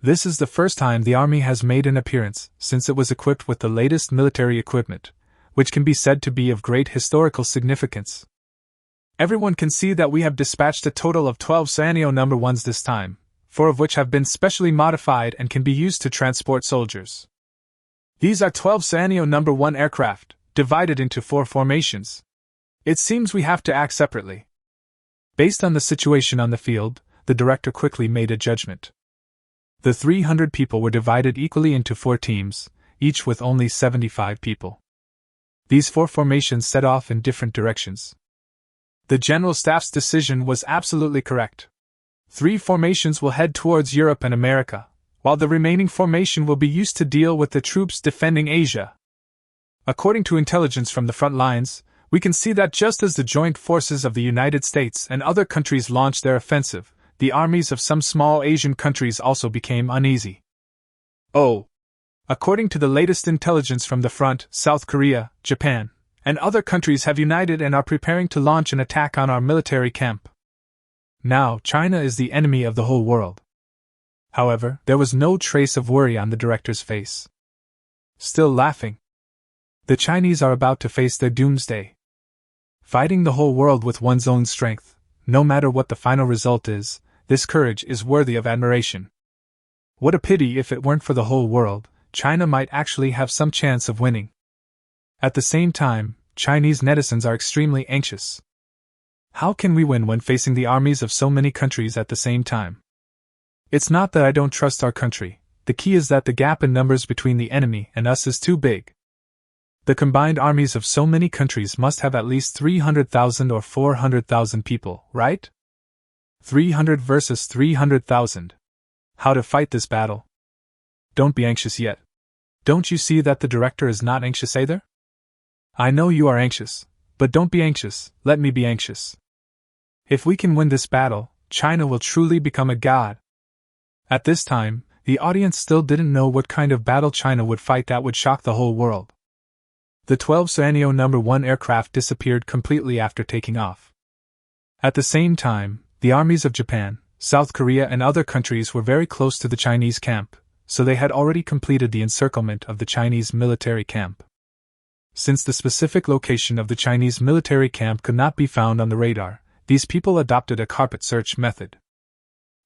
This is the first time the army has made an appearance since it was equipped with the latest military equipment, which can be said to be of great historical significance. Everyone can see that we have dispatched a total of 12 Sanyo No. 1s this time, 4 of which have been specially modified and can be used to transport soldiers. These are 12 Sanyo No. 1 aircraft, divided into 4 formations. It seems we have to act separately. Based on the situation on the field, the director quickly made a judgment. The 300 people were divided equally into 4 teams, each with only 75 people. These 4 formations set off in different directions. The General Staff's decision was absolutely correct. 3 formations will head towards Europe and America, while the remaining formation will be used to deal with the troops defending Asia. According to intelligence from the front lines, we can see that just as the joint forces of the United States and other countries launched their offensive, the armies of some small Asian countries also became uneasy. Oh! According to the latest intelligence from the front, South Korea, Japan, and other countries have united and are preparing to launch an attack on our military camp. Now, China is the enemy of the whole world. However, there was no trace of worry on the director's face. Still laughing. The Chinese are about to face their doomsday. Fighting the whole world with one's own strength, no matter what the final result is, this courage is worthy of admiration. What a pity if it weren't for the whole world, China might actually have some chance of winning. At the same time, Chinese netizens are extremely anxious. How can we win when facing the armies of so many countries at the same time? It's not that I don't trust our country, the key is that the gap in numbers between the enemy and us is too big. The combined armies of so many countries must have at least 300,000 or 400,000 people, right? 300 versus 300,000. How to fight this battle? Don't be anxious yet. Don't you see that the director is not anxious either? I know you are anxious, but don't be anxious, let me be anxious. If we can win this battle, China will truly become a god. At this time, the audience still didn't know what kind of battle China would fight that would shock the whole world. The 12 Sanyo No. 1 aircraft disappeared completely after taking off. At the same time, the armies of Japan, South Korea, and other countries were very close to the Chinese camp, so they had already completed the encirclement of the Chinese military camp. Since the specific location of the Chinese military camp could not be found on the radar, these people adopted a carpet search method.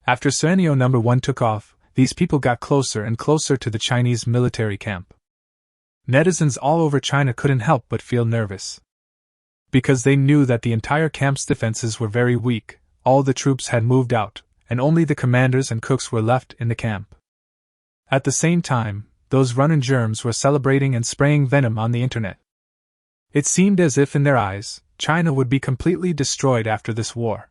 After scenario number 1 took off, these people got closer and closer to the Chinese military camp. Netizens all over China couldn't help but feel nervous. Because they knew that the entire camp's defenses were very weak, all the troops had moved out, and only the commanders and cooks were left in the camp. At the same time, those running germs were celebrating and spraying venom on the internet. It seemed as if in their eyes, China would be completely destroyed after this war.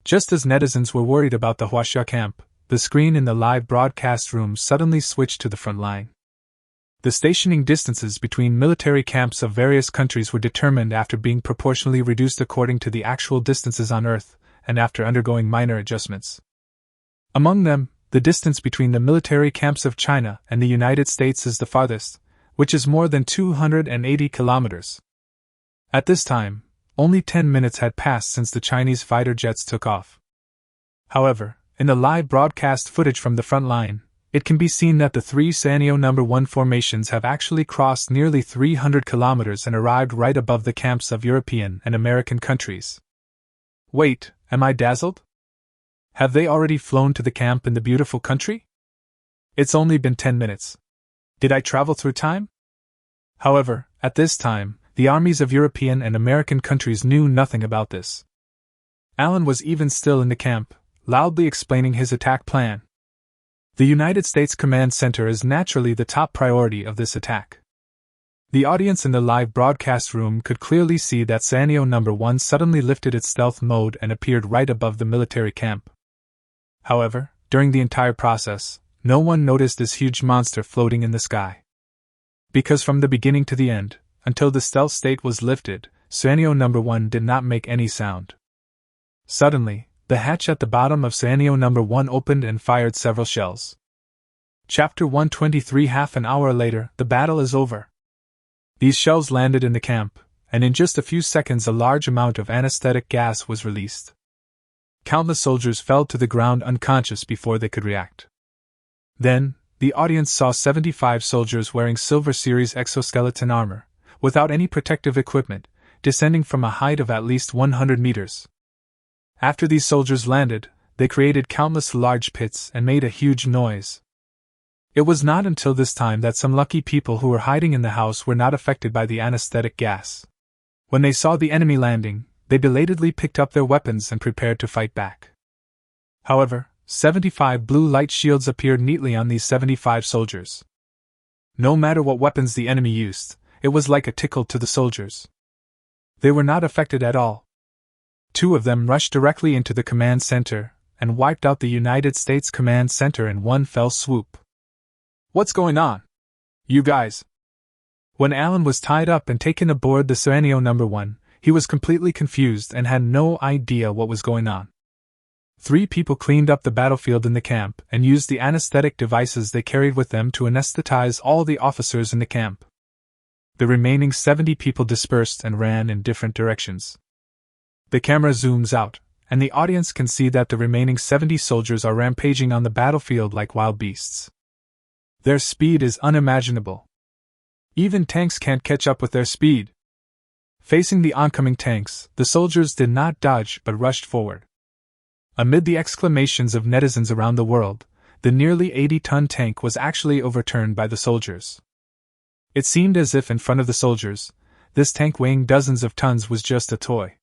Just as netizens were worried about the Huaxia camp, the screen in the live broadcast room suddenly switched to the front line. The stationing distances between military camps of various countries were determined after being proportionally reduced according to the actual distances on Earth, and after undergoing minor adjustments. Among them, the distance between the military camps of China and the United States is the farthest, which is more than 280 kilometers. At this time, only 10 minutes had passed since the Chinese fighter jets took off. However, in the live broadcast footage from the front line, it can be seen that the 3 scenario number 1 formations have actually crossed nearly 300 kilometers and arrived right above the camps of European and American countries. Wait, am I dazzled? Have they already flown to the camp in the beautiful country? It's only been 10 minutes. Did I travel through time? However, at this time, the armies of European and American countries knew nothing about this. Alan was even still in the camp, loudly explaining his attack plan. The United States Command Center is naturally the top priority of this attack. The audience in the live broadcast room could clearly see that scenario number 1 suddenly lifted its stealth mode and appeared right above the military camp. However, during the entire process, no one noticed this huge monster floating in the sky. Because from the beginning to the end, until the stealth state was lifted, scenario number 1 did not make any sound. Suddenly, the hatch at the bottom of scenario number 1 opened and fired several shells. Chapter 123. Half an hour later, the battle is over. These shells landed in the camp, and in just a few seconds a large amount of anesthetic gas was released. Countless soldiers fell to the ground unconscious before they could react. Then, the audience saw 75 soldiers wearing Silver Series exoskeleton armor, without any protective equipment, descending from a height of at least 100 meters. After these soldiers landed, they created countless large pits and made a huge noise. It was not until this time that some lucky people who were hiding in the house were not affected by the anesthetic gas. When they saw the enemy landing, they belatedly picked up their weapons and prepared to fight back. However, 75 blue light shields appeared neatly on these 75 soldiers. No matter what weapons the enemy used, it was like a tickle to the soldiers. They were not affected at all. 2 of them rushed directly into the command center and wiped out the United States Command Center in one fell swoop. What's going on? You guys? When Alan was tied up and taken aboard the scenario number 1, he was completely confused and had no idea what was going on. 3 people cleaned up the battlefield in the camp and used the anesthetic devices they carried with them to anesthetize all the officers in the camp. The remaining 70 people dispersed and ran in different directions. The camera zooms out, and the audience can see that the remaining 70 soldiers are rampaging on the battlefield like wild beasts. Their speed is unimaginable. Even tanks can't catch up with their speed. Facing the oncoming tanks, the soldiers did not dodge but rushed forward. Amid the exclamations of netizens around the world, the nearly 80-ton tank was actually overturned by the soldiers. It seemed as if in front of the soldiers, this tank weighing dozens of tons was just a toy.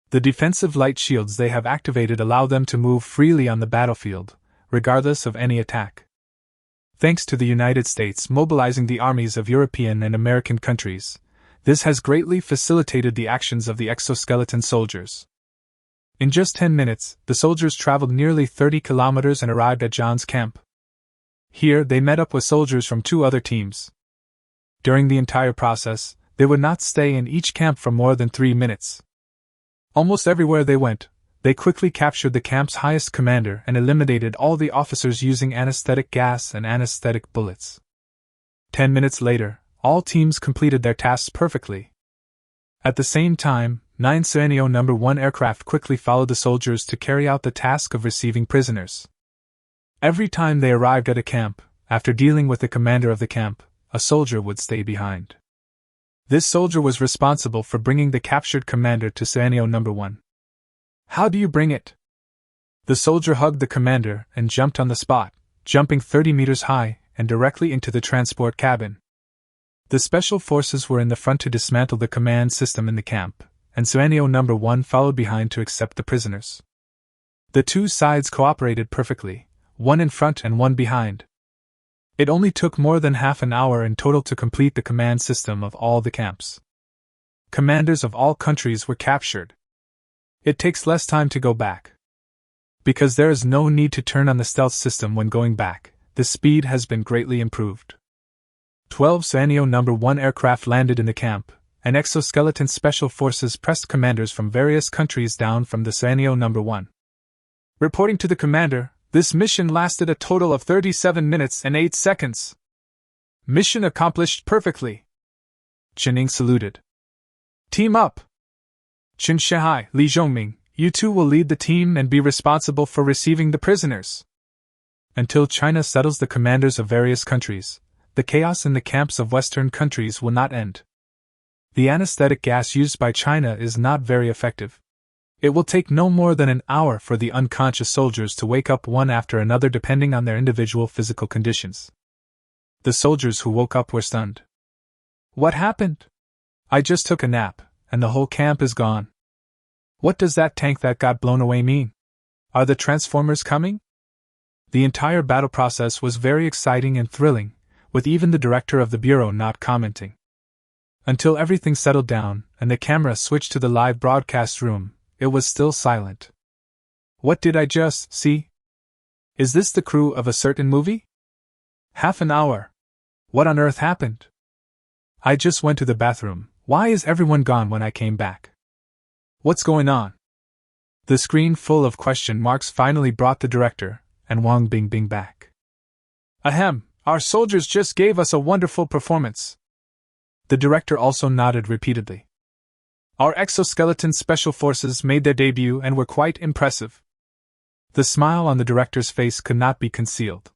The defensive light shields they have activated allow them to move freely on the battlefield, regardless of any attack. Thanks to the United States mobilizing the armies of European and American countries, this has greatly facilitated the actions of the exoskeleton soldiers. In just 10 minutes, the soldiers traveled nearly 30 kilometers and arrived at John's camp. Here, they met up with soldiers from 2 other teams. During the entire process, they would not stay in each camp for more than 3 minutes. Almost everywhere they went, they quickly captured the camp's highest commander and eliminated all the officers using anesthetic gas and anesthetic bullets. 10 minutes later, all teams completed their tasks perfectly. At the same time, 9 Serenio No. 1 aircraft quickly followed the soldiers to carry out the task of receiving prisoners. Every time they arrived at a camp, after dealing with the commander of the camp, a soldier would stay behind. This soldier was responsible for bringing the captured commander to Serenio No. 1. How do you bring it? The soldier hugged the commander and jumped on the spot, jumping 30 meters high and directly into the transport cabin. The special forces were in the front to dismantle the command system in the camp, and Serenio No. 1 followed behind to accept the prisoners. The two sides cooperated perfectly, one in front and one behind. It only took more than half an hour in total to complete the command system of all the camps. Commanders of all countries were captured. It takes less time to go back. Because there is no need to turn on the stealth system when going back, the speed has been greatly improved. 12 Serenio No. 1 aircraft landed in the camp, and exoskeleton special forces pressed commanders from various countries down from the Serenio No. 1. Reporting to the commander, this mission lasted a total of 37 minutes and 8 seconds. Mission accomplished perfectly. Qining saluted. Team up! Qin Shihai, Li Zhongming, you two will lead the team and be responsible for receiving the prisoners. Until China settles the commanders of various countries, the chaos in the camps of Western countries will not end. The anesthetic gas used by China is not very effective. It will take no more than an hour for the unconscious soldiers to wake up one after another depending on their individual physical conditions. The soldiers who woke up were stunned. What happened? I just took a nap, and the whole camp is gone. What does that tank that got blown away mean? Are the Transformers coming? The entire battle process was very exciting and thrilling, with even the director of the bureau not commenting. Until everything settled down and the camera switched to the live broadcast room, it was still silent. What did I just see? Is this the crew of a certain movie? Half an hour. What on earth happened? I just went to the bathroom. Why is everyone gone when I came back? What's going on? The screen full of question marks finally brought the director and Wang Bingbing back. Ahem, our soldiers just gave us a wonderful performance. The director also nodded repeatedly. Our exoskeleton special forces made their debut and were quite impressive. The smile on the director's face could not be concealed.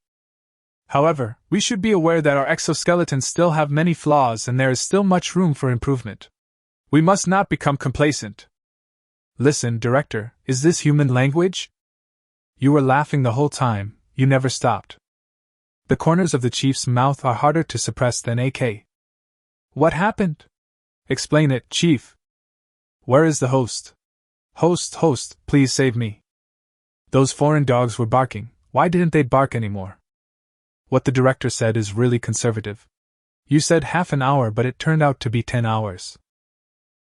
However, we should be aware that our exoskeletons still have many flaws and there is still much room for improvement. We must not become complacent. Listen, director, is this human language? You were laughing the whole time, you never stopped. The corners of the chief's mouth are harder to suppress than AK. What happened? Explain it, chief. Where is the host? Host, please save me. Those foreign dogs were barking, why didn't they bark anymore? What the director said is really conservative. You said half an hour, but it turned out to be 10 hours.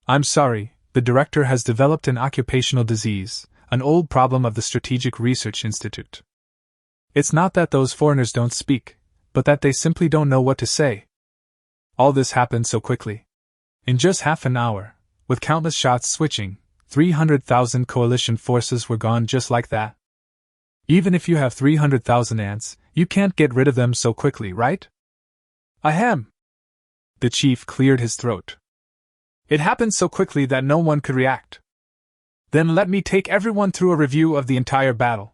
I'm sorry, the director has developed an occupational disease, an old problem of the Strategic Research Institute. It's not that those foreigners don't speak, but that they simply don't know what to say. All this happened so quickly. In just half an hour, with countless shots switching, 300,000 coalition forces were gone just like that. Even if you have 300,000 ants, you can't get rid of them so quickly, right? Ahem. The chief cleared his throat. It happened so quickly that no one could react. Then let me take everyone through a review of the entire battle.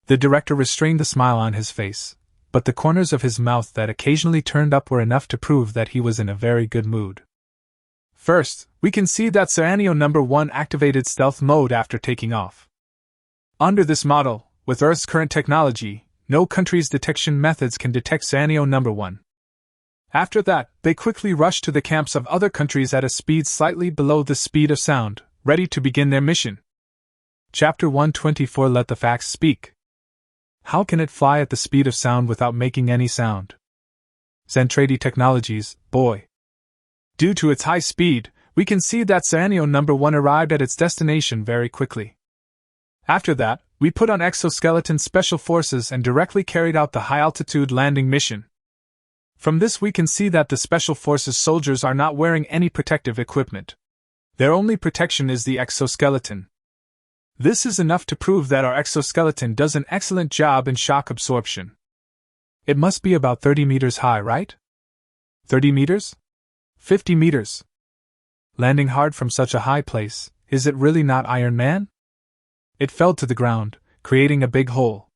The director restrained the smile on his face, but the corners of his mouth that occasionally turned up were enough to prove that he was in a very good mood. First, we can see that Serenio No. 1 activated stealth mode after taking off. Under this model, with Earth's current technology, no country's detection methods can detect Serenio No. 1. After that, they quickly rushed to the camps of other countries at a speed slightly below the speed of sound, ready to begin their mission. Chapter 124 Let the Facts Speak. How can it fly at the speed of sound without making any sound? Zentradi Technologies, boy. Due to its high speed, we can see that Serenio No. 1 arrived at its destination very quickly. After that, we put on exoskeleton special forces and directly carried out the high-altitude landing mission. From this we can see that the special forces soldiers are not wearing any protective equipment. Their only protection is the exoskeleton. This is enough to prove that our exoskeleton does an excellent job in shock absorption. It must be about 30 meters high, right? 30 meters? 50 meters. Landing hard from such a high place, is it really not Iron Man? It fell to the ground, creating a big hole.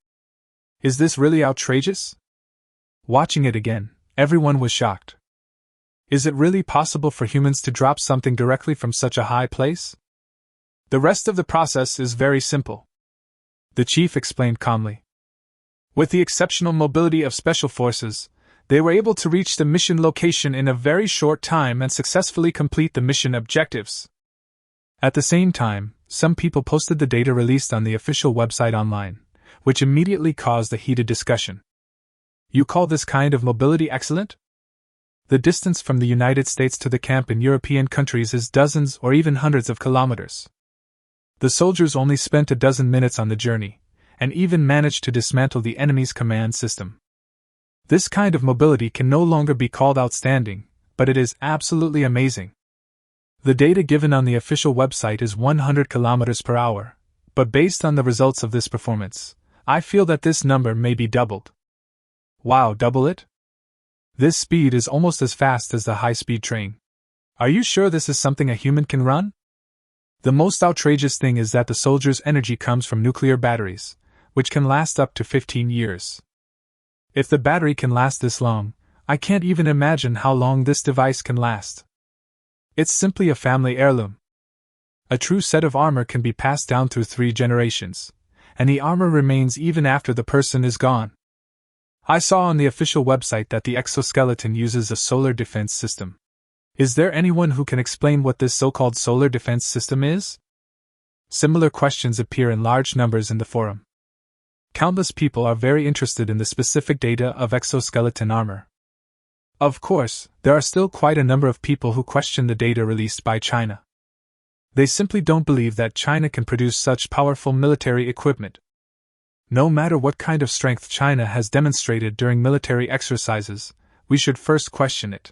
Is this really outrageous? Watching it again, everyone was shocked. Is it really possible for humans to drop something directly from such a high place? The rest of the process is very simple, the chief explained calmly. With the exceptional mobility of special forces, they were able to reach the mission location in a very short time and successfully complete the mission objectives. At the same time, some people posted the data released on the official website online, which immediately caused a heated discussion. You call this kind of mobility excellent? The distance from the United States to the camp in European countries is dozens or even hundreds of kilometers. The soldiers only spent a dozen minutes on the journey, and even managed to dismantle the enemy's command system. This kind of mobility can no longer be called outstanding, but it is absolutely amazing. The data given on the official website is 100 kilometers per hour, but based on the results of this performance, I feel that this number may be doubled. Wow, double it? This speed is almost as fast as the high-speed train. Are you sure this is something a human can run? The most outrageous thing is that the soldiers' energy comes from nuclear batteries, which can last up to 15 years. If the battery can last this long, I can't even imagine how long this device can last. It's simply a family heirloom. A true set of armor can be passed down through 3 generations, and the armor remains even after the person is gone. I saw on the official website that the exoskeleton uses a solar defense system. Is there anyone who can explain what this so-called solar defense system is? Similar questions appear in large numbers in the forum. Countless people are very interested in the specific data of exoskeleton armor. Of course, there are still quite a number of people who question the data released by China. They simply don't believe that China can produce such powerful military equipment. No matter what kind of strength China has demonstrated during military exercises, we should first question it.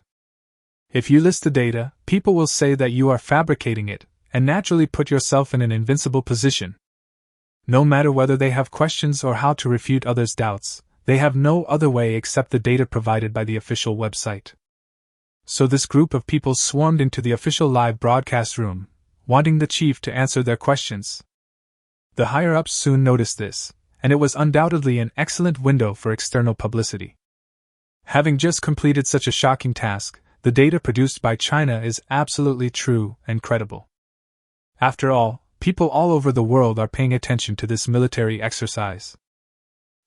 If you list the data, people will say that you are fabricating it, and naturally put yourself in an invincible position. No matter whether they have questions or how to refute others' doubts, they have no other way except the data provided by the official website. So this group of people swarmed into the official live broadcast room, wanting the chief to answer their questions. The higher-ups soon noticed this, and it was undoubtedly an excellent window for external publicity. Having just completed such a shocking task, the data produced by China is absolutely true and credible. After all, people all over the world are paying attention to this military exercise.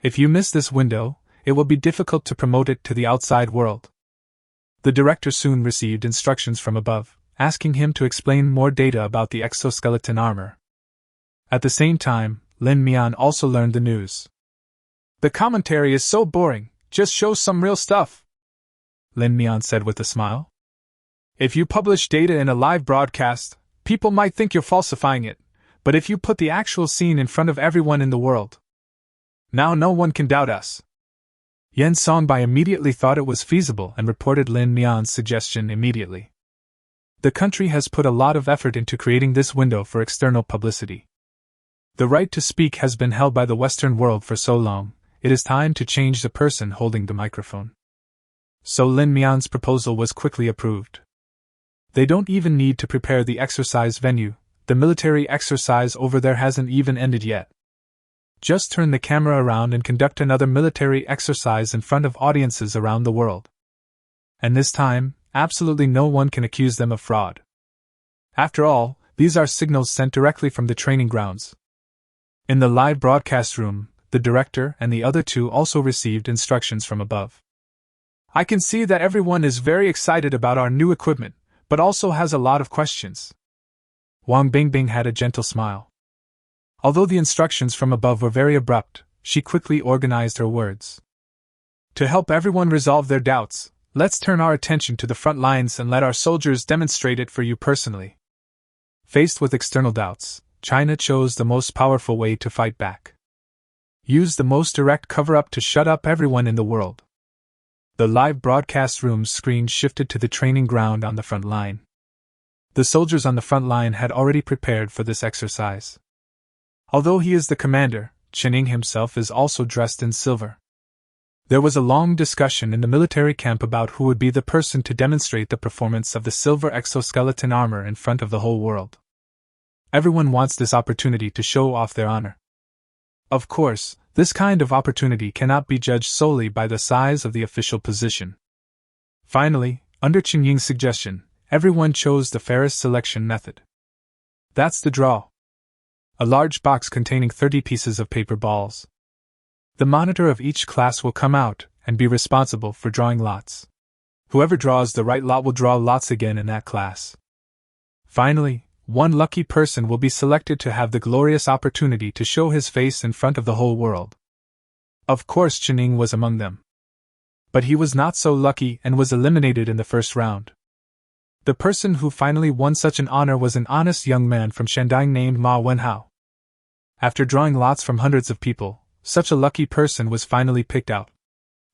If you miss this window, it will be difficult to promote it to the outside world. The director soon received instructions from above, asking him to explain more data about the exoskeleton armor. At the same time, Lin Mian also learned the news. The commentary is so boring, just show some real stuff, Lin Mian said with a smile. If you publish data in a live broadcast, people might think you're falsifying it, but if you put the actual scene in front of everyone in the world, now no one can doubt us. Yen Songbai immediately thought it was feasible and reported Lin Mian's suggestion immediately. The country has put a lot of effort into creating this window for external publicity. The right to speak has been held by the Western world for so long, it is time to change the person holding the microphone. So Lin Mian's proposal was quickly approved. They don't even need to prepare the exercise venue, the military exercise over there hasn't even ended yet. Just turn the camera around and conduct another military exercise in front of audiences around the world. And this time, absolutely no one can accuse them of fraud. After all, these are signals sent directly from the training grounds. In the live broadcast room, the director and the other 2 also received instructions from above. I can see that everyone is very excited about our new equipment, but also has a lot of questions. Wang Bingbing had a gentle smile. Although the instructions from above were very abrupt, she quickly organized her words. To help everyone resolve their doubts, let's turn our attention to the front lines and let our soldiers demonstrate it for you personally. Faced with external doubts, China chose the most powerful way to fight back. Use the most direct cover-up to shut up everyone in the world. The live broadcast room's screen shifted to the training ground on the front line. The soldiers on the front line had already prepared for this exercise. Although he is the commander, Chen Ying himself is also dressed in silver. There was a long discussion in the military camp about who would be the person to demonstrate the performance of the silver exoskeleton armor in front of the whole world. Everyone wants this opportunity to show off their honor. Of course, this kind of opportunity cannot be judged solely by the size of the official position. Finally, under Qin Ying's suggestion, everyone chose the fairest selection method. That's the draw. A large box containing 30 pieces of paper balls. The monitor of each class will come out and be responsible for drawing lots. Whoever draws the right lot will draw lots again in that class. Finally, one lucky person will be selected to have the glorious opportunity to show his face in front of the whole world. Of course, Qin Ying was among them. But he was not so lucky and was eliminated in the first round. The person who finally won such an honor was an honest young man from Shandong named Ma Wenhao. After drawing lots from hundreds of people, such a lucky person was finally picked out.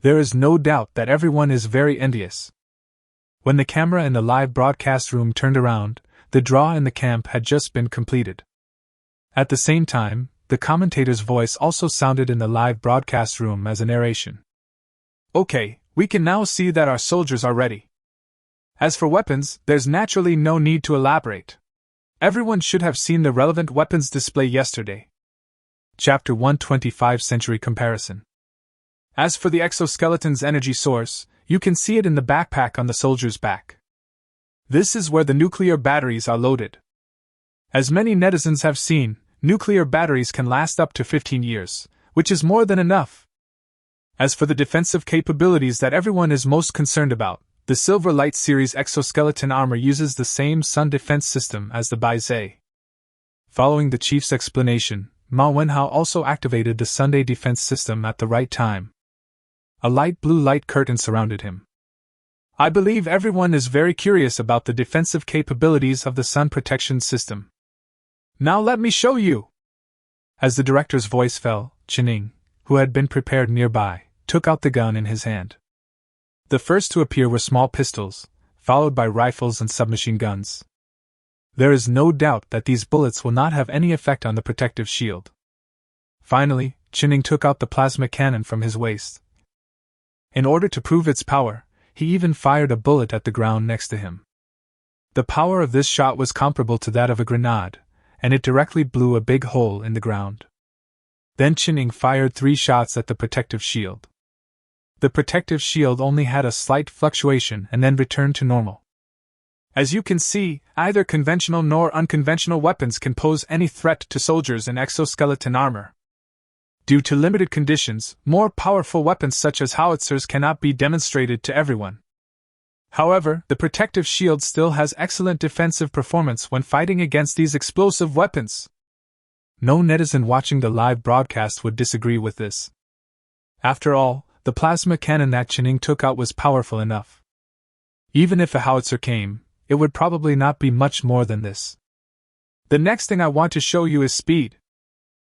There is no doubt that everyone is very envious. When the camera in the live broadcast room turned around, the draw in the camp had just been completed. At the same time, the commentator's voice also sounded in the live broadcast room as a narration. Okay, we can now see that our soldiers are ready. As for weapons, there's naturally no need to elaborate. Everyone should have seen the relevant weapons display yesterday. Chapter 125 Century Comparison. As for the exoskeleton's energy source, you can see it in the backpack on the soldier's back. This is where the nuclear batteries are loaded. As many netizens have seen, nuclear batteries can last up to 15 years, which is more than enough. As for the defensive capabilities that everyone is most concerned about, the Silver Light series exoskeleton armor uses the same sun defense system as the Baizhe. Following the chief's explanation, Ma Wenhao also activated the Sunday defense system at the right time. A light blue light curtain surrounded him. I believe everyone is very curious about the defensive capabilities of the sun protection system. Now let me show you! As the director's voice fell, Qin Ying, who had been prepared nearby, took out the gun in his hand. The first to appear were small pistols, followed by rifles and submachine guns. There is no doubt that these bullets will not have any effect on the protective shield. Finally, Qin Ying took out the plasma cannon from his waist. In order to prove its power, he even fired a bullet at the ground next to him. The power of this shot was comparable to that of a grenade, and it directly blew a big hole in the ground. Then Qin Ying fired 3 shots at the protective shield. The protective shield only had a slight fluctuation and then returned to normal. As you can see, either conventional nor unconventional weapons can pose any threat to soldiers in exoskeleton armor. Due to limited conditions, more powerful weapons such as howitzers cannot be demonstrated to everyone. However, the protective shield still has excellent defensive performance when fighting against these explosive weapons. No netizen watching the live broadcast would disagree with this. After all, the plasma cannon that Qin Ying took out was powerful enough. Even if a howitzer came, it would probably not be much more than this. The next thing I want to show you is speed.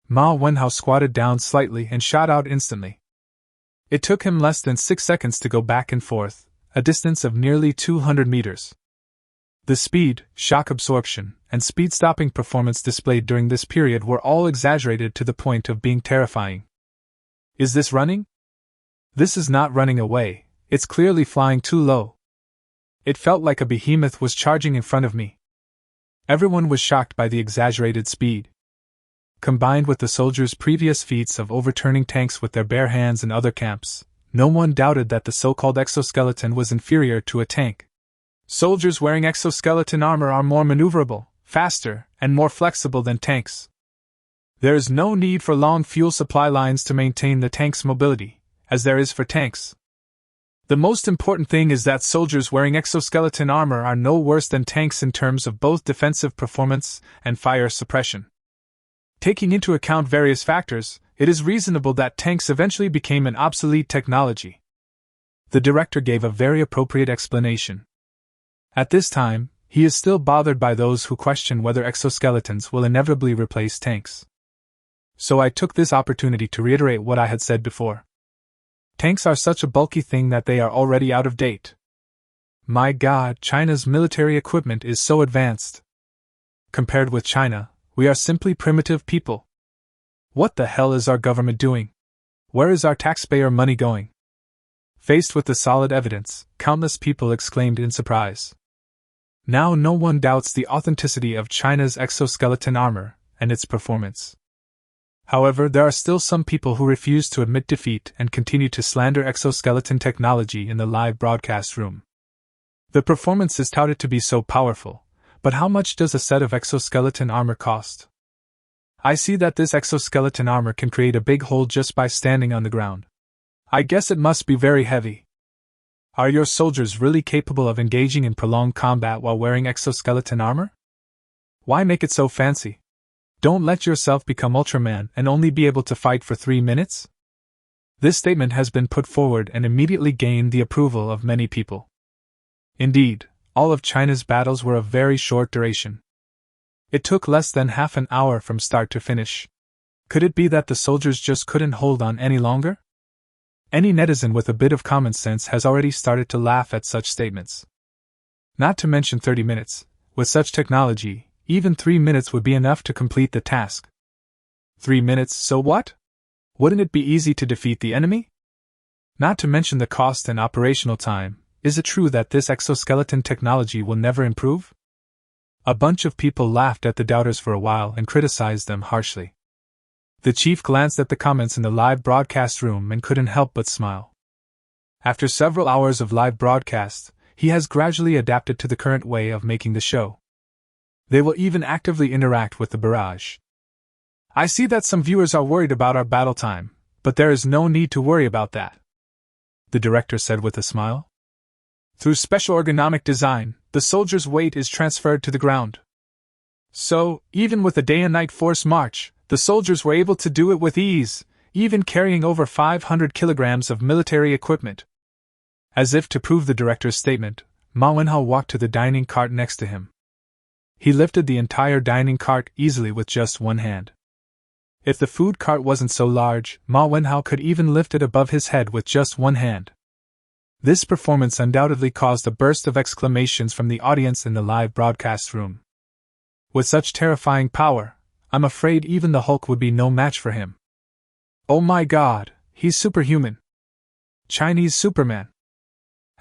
Ma Wenhao squatted down slightly and shot out instantly. It took him less than 6 seconds to go back and forth, a distance of nearly 200 meters. The speed, shock absorption, and speed-stopping performance displayed during this period were all exaggerated to the point of being terrifying. Is this running? This is not running away, it's clearly flying too low. It felt like a behemoth was charging in front of me. Everyone was shocked by the exaggerated speed. Combined with the soldiers' previous feats of overturning tanks with their bare hands in other camps, no one doubted that the so-called exoskeleton was inferior to a tank. Soldiers wearing exoskeleton armor are more maneuverable, faster, and more flexible than tanks. There is no need for long fuel supply lines to maintain the tank's mobility, as there is for tanks. The most important thing is that soldiers wearing exoskeleton armor are no worse than tanks in terms of both defensive performance and fire suppression. Taking into account various factors, it is reasonable that tanks eventually became an obsolete technology. The director gave a very appropriate explanation. At this time, he is still bothered by those who question whether exoskeletons will inevitably replace tanks. So I took this opportunity to reiterate what I had said before. Tanks are such a bulky thing that they are already out of date. My God, China's military equipment is so advanced. Compared with China, we are simply primitive people. What the hell is our government doing? Where is our taxpayer money going? Faced with the solid evidence, countless people exclaimed in surprise. Now no one doubts the authenticity of China's exoskeleton armor and its performance. However, there are still some people who refuse to admit defeat and continue to slander exoskeleton technology in the live broadcast room. The performance is touted to be so powerful, but how much does a set of exoskeleton armor cost? I see that this exoskeleton armor can create a big hole just by standing on the ground. I guess it must be very heavy. Are your soldiers really capable of engaging in prolonged combat while wearing exoskeleton armor? Why make it so fancy? Don't let yourself become Ultraman and only be able to fight for 3 minutes? This statement has been put forward and immediately gained the approval of many people. Indeed, all of China's battles were of very short duration. It took less than half an hour from start to finish. Could it be that the soldiers just couldn't hold on any longer? Any netizen with a bit of common sense has already started to laugh at such statements. Not to mention 30 minutes. With such technology, even 3 minutes would be enough to complete the task. 3 minutes, so what? Wouldn't it be easy to defeat the enemy? Not to mention the cost and operational time. Is it true that this exoskeleton technology will never improve? A bunch of people laughed at the doubters for a while and criticized them harshly. The chief glanced at the comments in the live broadcast room and couldn't help but smile. After several hours of live broadcast, he has gradually adapted to the current way of making the show. They will even actively interact with the barrage. I see that some viewers are worried about our battle time, but there is no need to worry about that, the director said with a smile. Through special ergonomic design, the soldier's weight is transferred to the ground. So, even with a day and night force march, the soldiers were able to do it with ease, even carrying over 500 kilograms of military equipment. As if to prove the director's statement, Ma Wenhao walked to the dining cart next to him. He lifted the entire dining cart easily with just one hand. If the food cart wasn't so large, Ma Wenhao could even lift it above his head with just one hand. This performance undoubtedly caused a burst of exclamations from the audience in the live broadcast room. With such terrifying power, I'm afraid even the Hulk would be no match for him. Oh my god, he's superhuman. Chinese Superman.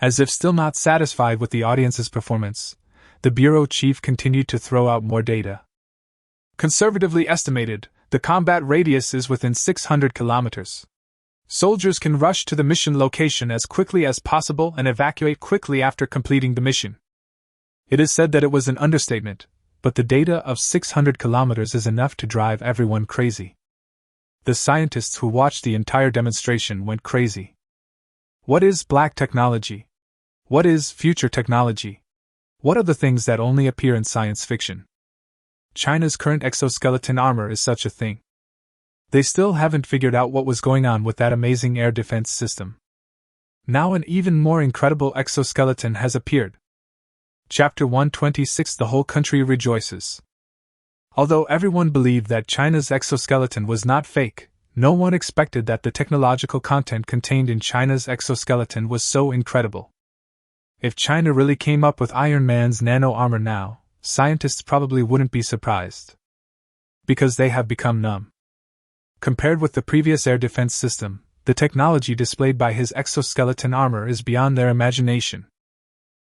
As if still not satisfied with the audience's performance, the bureau chief continued to throw out more data. Conservatively estimated, the combat radius is within 600 kilometers. Soldiers can rush to the mission location as quickly as possible and evacuate quickly after completing the mission. It is said that it was an understatement, but the data of 600 kilometers is enough to drive everyone crazy. The scientists who watched the entire demonstration went crazy. What is black technology? What is future technology? What are the things that only appear in science fiction? China's current exoskeleton armor is such a thing. They still haven't figured out what was going on with that amazing air defense system. Now an even more incredible exoskeleton has appeared. Chapter 126 The whole country rejoices. Although everyone believed that China's exoskeleton was not fake, no one expected that the technological content contained in China's exoskeleton was so incredible. If China really came up with Iron Man's nano armor now, scientists probably wouldn't be surprised. Because they have become numb. Compared with the previous air defense system, the technology displayed by his exoskeleton armor is beyond their imagination.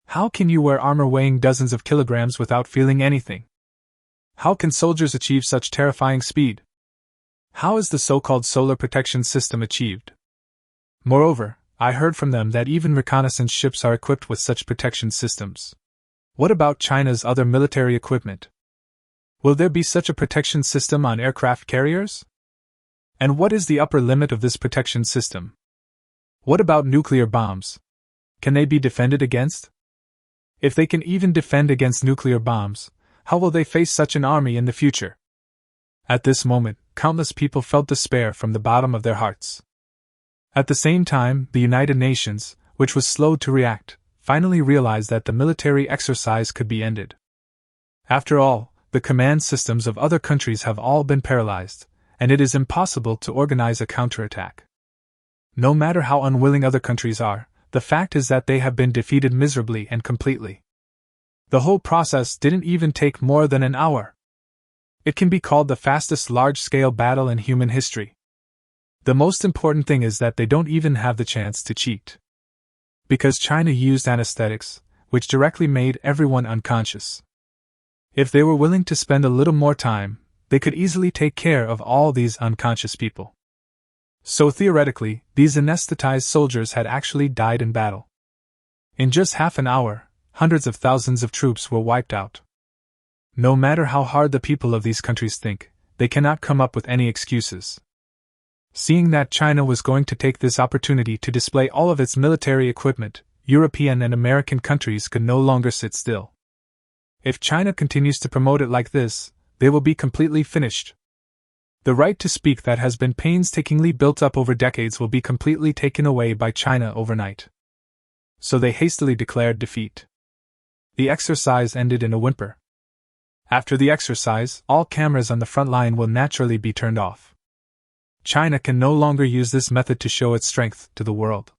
How can you wear armor weighing dozens of kilograms without feeling anything? How can soldiers achieve such terrifying speed? How is the so-called solar protection system achieved? Moreover, I heard from them that even reconnaissance ships are equipped with such protection systems. What about China's other military equipment? Will there be such a protection system on aircraft carriers? And what is the upper limit of this protection system? What about nuclear bombs? Can they be defended against? If they can even defend against nuclear bombs, how will they face such an army in the future? At this moment, countless people felt despair from the bottom of their hearts. At the same time, the United Nations, which was slow to react, finally realized that the military exercise could be ended. After all, the command systems of other countries have all been paralyzed, and it is impossible to organize a counterattack. No matter how unwilling other countries are, the fact is that they have been defeated miserably and completely. The whole process didn't even take more than an hour. It can be called the fastest large-scale battle in human history. The most important thing is that they don't even have the chance to cheat. because China used anesthetics, which directly made everyone unconscious. If they were willing to spend a little more time, they could easily take care of all these unconscious people. So theoretically, these anesthetized soldiers had actually died in battle. In just half an hour, hundreds of thousands of troops were wiped out. No matter how hard the people of these countries think, they cannot come up with any excuses. Seeing that China was going to take this opportunity to display all of its military equipment, European and American countries could no longer sit still. If China continues to promote it like this, they will be completely finished. The right to speak that has been painstakingly built up over decades will be completely taken away by China overnight. So they hastily declared defeat. The exercise ended in a whimper. After the exercise, all cameras on the front line will naturally be turned off. China can no longer use this method to show its strength to the world.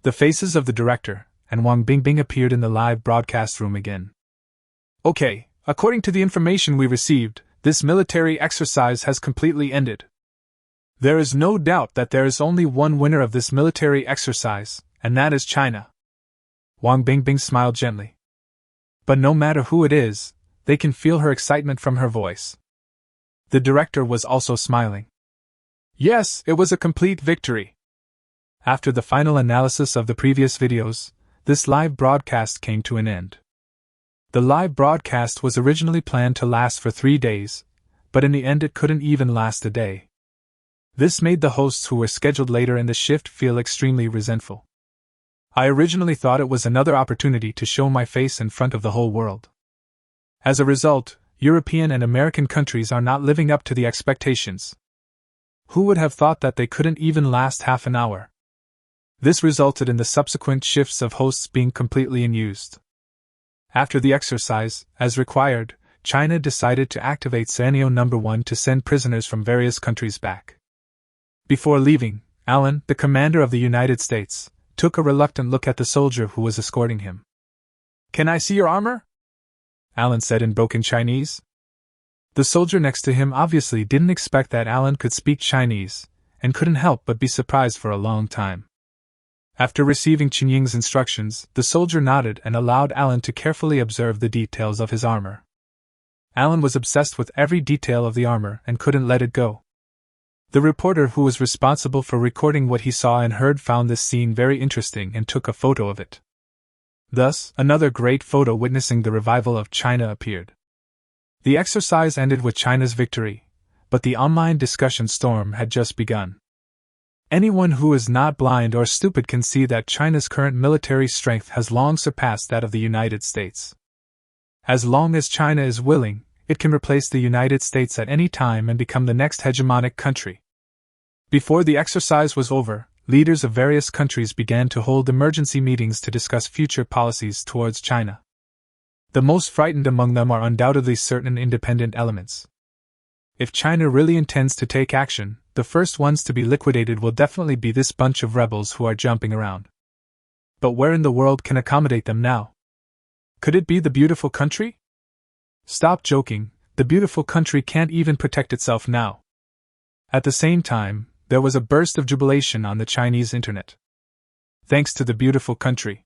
The faces of the director and Wang Bingbing appeared in the live broadcast room again. Okay, according to the information we received, this military exercise has completely ended. There is no doubt that there is only one winner of this military exercise, and that is China. Wang Bingbing smiled gently. But no matter who it is, they can feel her excitement from her voice. The director was also smiling. Yes, it was a complete victory. After the final analysis of the previous videos, this live broadcast came to an end. The live broadcast was originally planned to last for 3 days, but in the end it couldn't even last a day. This made the hosts who were scheduled later in the shift feel extremely resentful. I originally thought it was another opportunity to show my face in front of the whole world. As a result, European and American countries are not living up to the expectations. Who would have thought that they couldn't even last half an hour? This resulted in the subsequent shifts of hosts being completely unused. After the exercise, as required, China decided to activate Scenario No. 1 to send prisoners from various countries back. Before leaving, Alan, the commander of the United States, took a reluctant look at the soldier who was escorting him. "Can I see your armor?" Alan said in broken Chinese. The soldier next to him obviously didn't expect that Alan could speak Chinese, and couldn't help but be surprised for a long time. After receiving Qingying's instructions, the soldier nodded and allowed Alan to carefully observe the details of his armor. Alan was obsessed with every detail of the armor and couldn't let it go. The reporter who was responsible for recording what he saw and heard found this scene very interesting and took a photo of it. Thus, another great photo witnessing the revival of China appeared. The exercise ended with China's victory, but the online discussion storm had just begun. Anyone who is not blind or stupid can see that China's current military strength has long surpassed that of the United States. As long as China is willing, it can replace the United States at any time and become the next hegemonic country. Before the exercise was over, leaders of various countries began to hold emergency meetings to discuss future policies towards China. The most frightened among them are undoubtedly certain independent elements. If China really intends to take action, the first ones to be liquidated will definitely be this bunch of rebels who are jumping around. But where in the world can accommodate them now? Could it be the beautiful country? Stop joking, the beautiful country can't even protect itself now. At the same time, there was a burst of jubilation on the Chinese internet. Thanks to the beautiful country.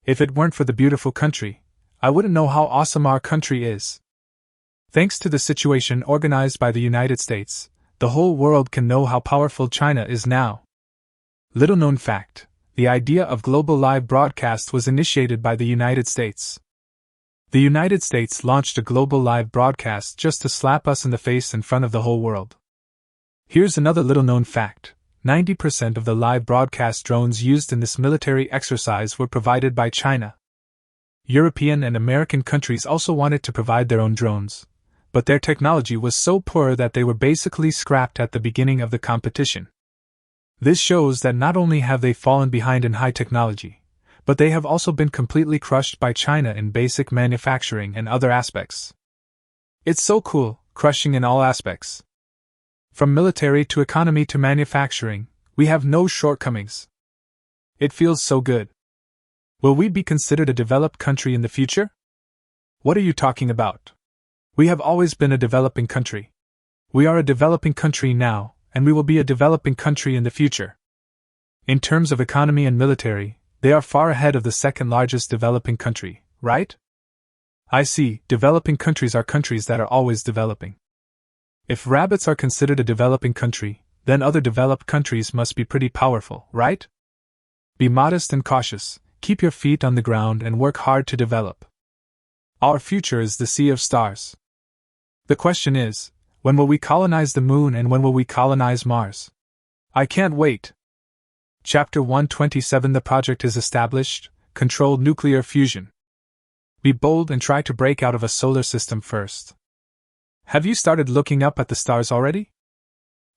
If it weren't for the beautiful country, I wouldn't know how awesome our country is. Thanks to the situation organized by the United States, the whole world can know how powerful China is now. Little known fact, the idea of global live broadcast was initiated by the United States. The United States launched a global live broadcast just to slap us in the face in front of the whole world. Here's another little known fact, 90% of the live broadcast drones used in this military exercise were provided by China. European and American countries also wanted to provide their own drones, but their technology was so poor that they were basically scrapped at the beginning of the competition. This shows that not only have they fallen behind in high technology, but they have also been completely crushed by China in basic manufacturing and other aspects. It's so cool, crushing in all aspects. From military to economy to manufacturing, we have no shortcomings. It feels so good. Will we be considered a developed country in the future? What are you talking about? We have always been a developing country. We are a developing country now, and we will be a developing country in the future. In terms of economy and military, They are far ahead of the second largest developing country, right? I see, developing countries are countries that are always developing. If rabbits are considered a developing country, then other developed countries must be pretty powerful, right? Be modest and cautious, keep your feet on the ground and work hard to develop. Our future is the sea of stars. The question is, when will we colonize the moon and when will we colonize Mars? I can't wait. Chapter 127. The project is established, controlled nuclear fusion. Be bold and try to break out of a solar system first. Have you started looking up at the stars already?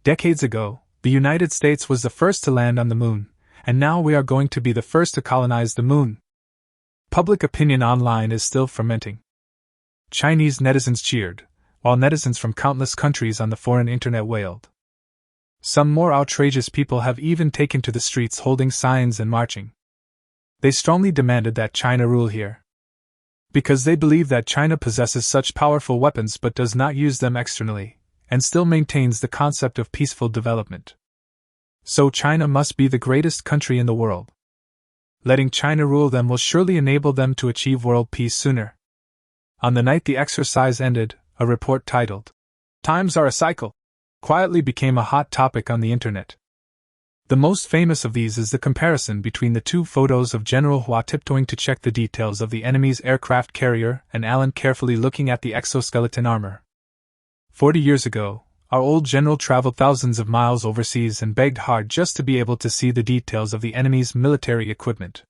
Decades ago, the United States was the first to land on the moon, and now we are going to be the first to colonize the moon. Public opinion online is still fermenting. Chinese netizens cheered, while netizens from countless countries on the foreign internet wailed. Some more outrageous people have even taken to the streets holding signs and marching. They strongly demanded that China rule here. Because they believe that China possesses such powerful weapons but does not use them externally, and still maintains the concept of peaceful development. So China must be the greatest country in the world. Letting China rule them will surely enable them to achieve world peace sooner. On the night the exercise ended, a report titled, "Times Are a Cycle," quietly became a hot topic on the internet. The most famous of these is the comparison between the two photos of General Hua tiptoeing to check the details of the enemy's aircraft carrier and Alan carefully looking at the exoskeleton armor. 40 years ago, our old general traveled thousands of miles overseas and begged hard just to be able to see the details of the enemy's military equipment.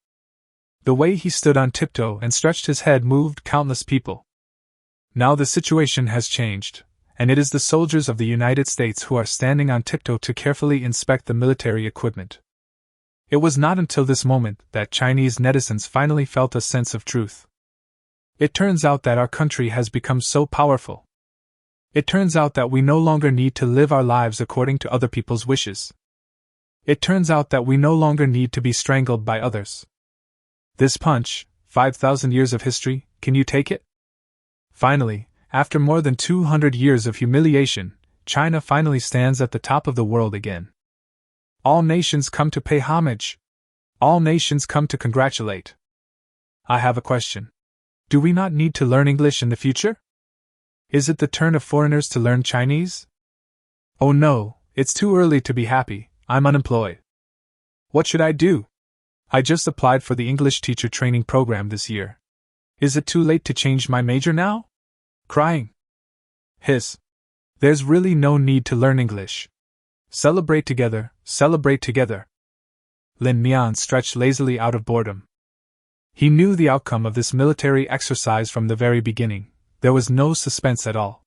The way he stood on tiptoe and stretched his head moved countless people. Now the situation has changed, and it is the soldiers of the United States who are standing on tiptoe to carefully inspect the military equipment. It was not until this moment that Chinese netizens finally felt a sense of truth. It turns out that our country has become so powerful. It turns out that we no longer need to live our lives according to other people's wishes. It turns out that we no longer need to be strangled by others. This punch, 5,000 years of history, can you take it? Finally, after more than 200 years of humiliation, China finally stands at the top of the world again. All nations come to pay homage. All nations come to congratulate. I have a question. Do we not need to learn English in the future? Is it the turn of foreigners to learn Chinese? Oh no, it's too early to be happy, I'm unemployed. What should I do? I just applied for the English teacher training program this year. Is it too late to change my major now? Crying. Hiss. There's really no need to learn English. Celebrate together, celebrate together. Lin Mian stretched lazily out of boredom. He knew the outcome of this military exercise from the very beginning. There was no suspense at all.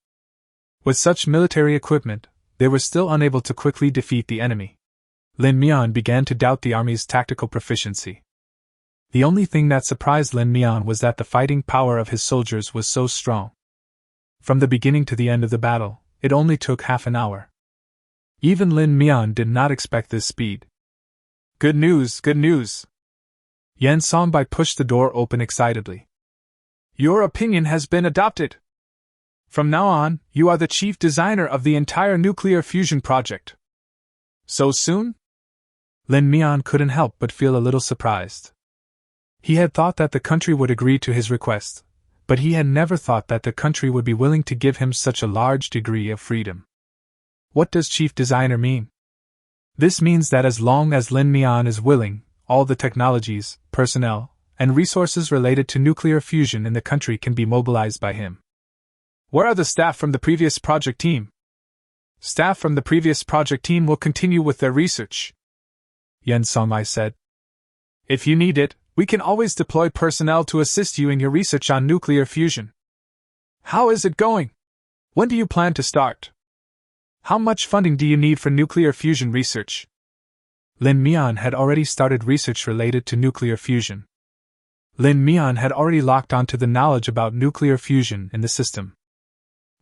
With such military equipment, they were still unable to quickly defeat the enemy. Lin Mian began to doubt the army's tactical proficiency. The only thing that surprised Lin Mian was that the fighting power of his soldiers was so strong. From the beginning to the end of the battle, it only took half an hour. Even Lin Mian did not expect this speed. Good news, good news! Yan Songbai pushed the door open excitedly. Your opinion has been adopted. From now on, you are the chief designer of the entire nuclear fusion project. So soon? Lin Mian couldn't help but feel a little surprised. He had thought that the country would agree to his request, but he had never thought that the country would be willing to give him such a large degree of freedom. What does chief designer mean? This means that as long as Lin Mian is willing, all the technologies, personnel, and resources related to nuclear fusion in the country can be mobilized by him. Where are the staff from the previous project team? Staff from the previous project team will continue with their research, Yan Songmai said. If you need it, we can always deploy personnel to assist you in your research on nuclear fusion. How is it going? When do you plan to start? How much funding do you need for nuclear fusion research? Lin Mian had already started research related to nuclear fusion. Lin Mian had already locked onto the knowledge about nuclear fusion in the system.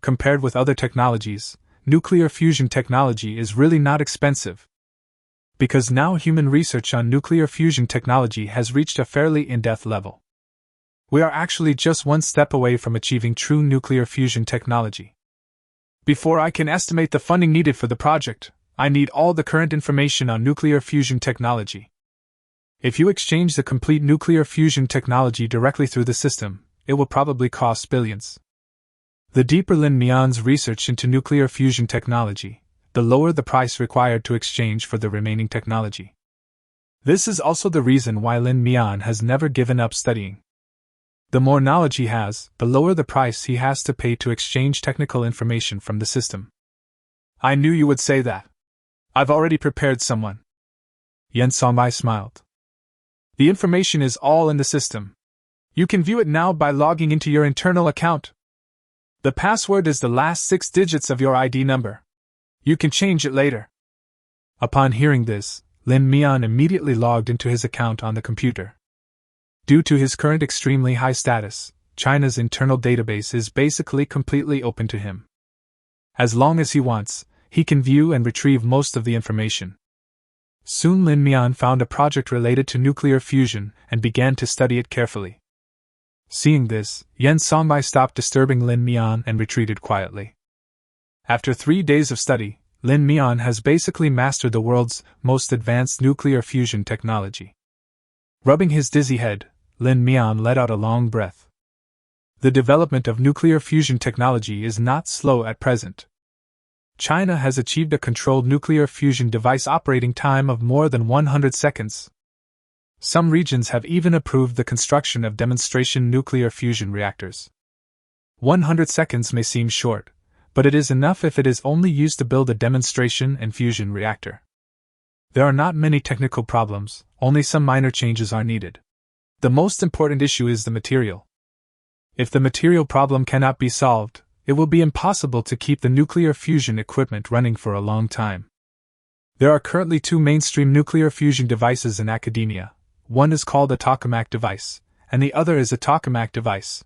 Compared with other technologies, nuclear fusion technology is really not expensive. Because now human research on nuclear fusion technology has reached a fairly in-depth level. We are actually just one step away from achieving true nuclear fusion technology. Before I can estimate the funding needed for the project, I need all the current information on nuclear fusion technology. If you exchange the complete nuclear fusion technology directly through the system, it will probably cost billions. The deeper Lin Mian's research into nuclear fusion technology, the lower the price required to exchange for the remaining technology. This is also the reason why Lin Mian has never given up studying. The more knowledge he has, the lower the price he has to pay to exchange technical information from the system. I knew you would say that. I've already prepared someone. Yen Songbai smiled. The information is all in the system. You can view it now by logging into your internal account. The password is the last 6 digits of your ID number. You can change it later. Upon hearing this, Lin Mian immediately logged into his account on the computer. Due to his current extremely high status, China's internal database is basically completely open to him. As long as he wants, he can view and retrieve most of the information. Soon Lin Mian found a project related to nuclear fusion and began to study it carefully. Seeing this, Yen Songbai stopped disturbing Lin Mian and retreated quietly. After 3 days of study, Lin Mian has basically mastered the world's most advanced nuclear fusion technology. Rubbing his dizzy head, Lin Mian let out a long breath. The development of nuclear fusion technology is not slow at present. China has achieved a controlled nuclear fusion device operating time of more than 100 seconds. Some regions have even approved the construction of demonstration nuclear fusion reactors. 100 seconds may seem short, but it is enough if it is only used to build a demonstration and fusion reactor. There are not many technical problems, only some minor changes are needed. The most important issue is the material. If the material problem cannot be solved, it will be impossible to keep the nuclear fusion equipment running for a long time. There are currently 2 mainstream nuclear fusion devices in academia. One is called a tokamak device, and the other is a tokamak device.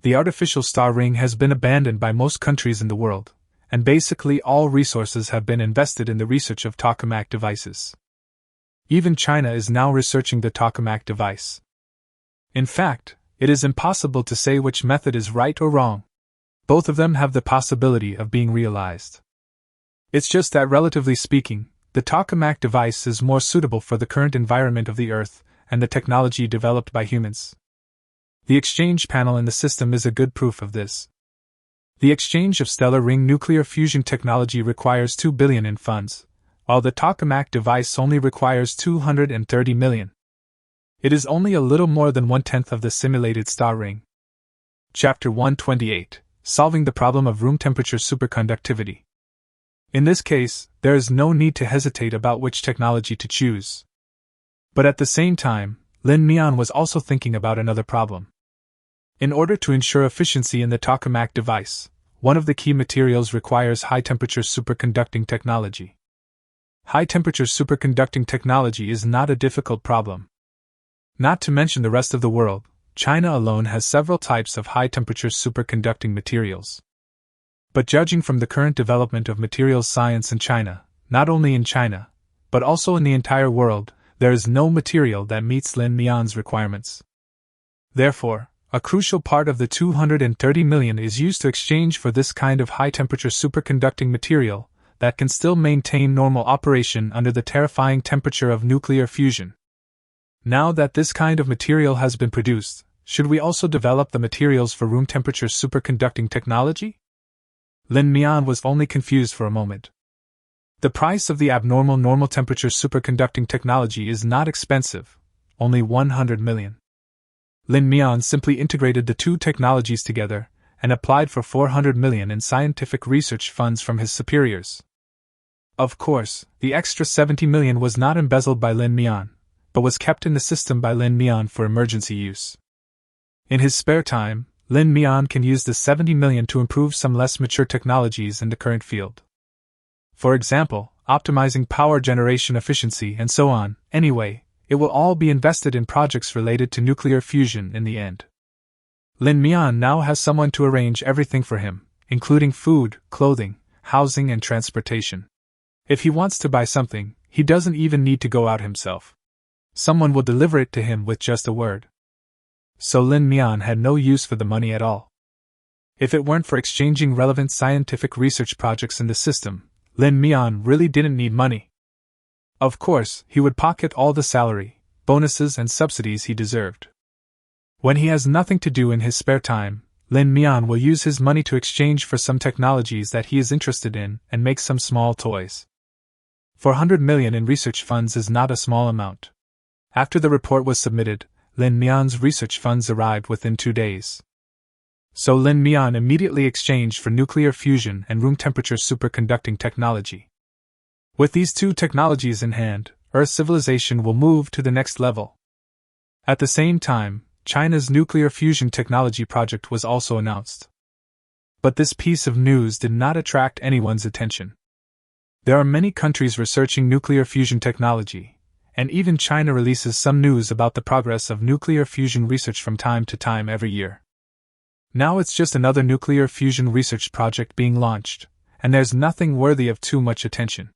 The artificial star ring has been abandoned by most countries in the world, and basically all resources have been invested in the research of tokamak devices. Even China is now researching the tokamak device. In fact, it is impossible to say which method is right or wrong. Both of them have the possibility of being realized. It's just that, relatively speaking, the tokamak device is more suitable for the current environment of the Earth and the technology developed by humans. The exchange panel in the system is a good proof of this. The exchange of stellar ring nuclear fusion technology requires 2 billion in funds, while the tokamak device only requires 230 million. It is only a little more than 1/10 of the simulated star ring. Chapter 128. Solving the problem of room temperature superconductivity. In this case, there is no need to hesitate about which technology to choose. But at the same time, Lin Mian was also thinking about another problem. In order to ensure efficiency in the tokamak device, one of the key materials requires high-temperature superconducting technology. High-temperature superconducting technology is not a difficult problem. Not to mention the rest of the world, China alone has several types of high-temperature superconducting materials. But judging from the current development of materials science in China, not only in China, but also in the entire world, there is no material that meets Lin Mian's requirements. Therefore, a crucial part of the 230 million is used to exchange for this kind of high-temperature superconducting material that can still maintain normal operation under the terrifying temperature of nuclear fusion. Now that this kind of material has been produced, should we also develop the materials for room temperature superconducting technology? Lin Mian was only confused for a moment. The price of the abnormal normal temperature superconducting technology is not expensive, only 100 million. Lin Mian simply integrated the 2 technologies together and applied for 400 million in scientific research funds from his superiors. Of course, the extra 70 million was not embezzled by Lin Mian, but was kept in the system by Lin Mian for emergency use. In his spare time, Lin Mian can use the 70 million to improve some less mature technologies in the current field. For example, optimizing power generation efficiency and so on. Anyway, it will all be invested in projects related to nuclear fusion in the end. Lin Mian now has someone to arrange everything for him, including food, clothing, housing and transportation. If he wants to buy something, he doesn't even need to go out himself. Someone will deliver it to him with just a word. So Lin Mian had no use for the money at all. If it weren't for exchanging relevant scientific research projects in the system, Lin Mian really didn't need money. Of course, he would pocket all the salary, bonuses, and subsidies he deserved. When he has nothing to do in his spare time, Lin Mian will use his money to exchange for some technologies that he is interested in and make some small toys. 400 million in research funds is not a small amount. After the report was submitted, Lin Mian's research funds arrived within 2 days. So Lin Mian immediately exchanged for nuclear fusion and room temperature superconducting technology. With these two technologies in hand, Earth's civilization will move to the next level. At the same time, China's nuclear fusion technology project was also announced. But this piece of news did not attract anyone's attention. There are many countries researching nuclear fusion technology, and even China releases some news about the progress of nuclear fusion research from time to time every year. Now it's just another nuclear fusion research project being launched, and there's nothing worthy of too much attention.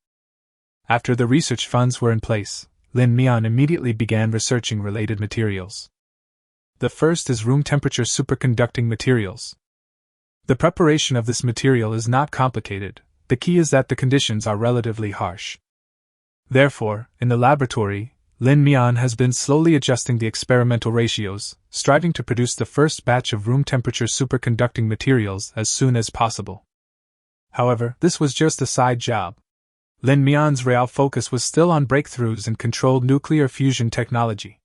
After the research funds were in place, Lin Mian immediately began researching related materials. The first is room temperature superconducting materials. The preparation of this material is not complicated, the key is that the conditions are relatively harsh. Therefore, in the laboratory, Lin Mian has been slowly adjusting the experimental ratios, striving to produce the first batch of room temperature superconducting materials as soon as possible. However, this was just a side job. Lin Mian's real focus was still on breakthroughs in controlled nuclear fusion technology.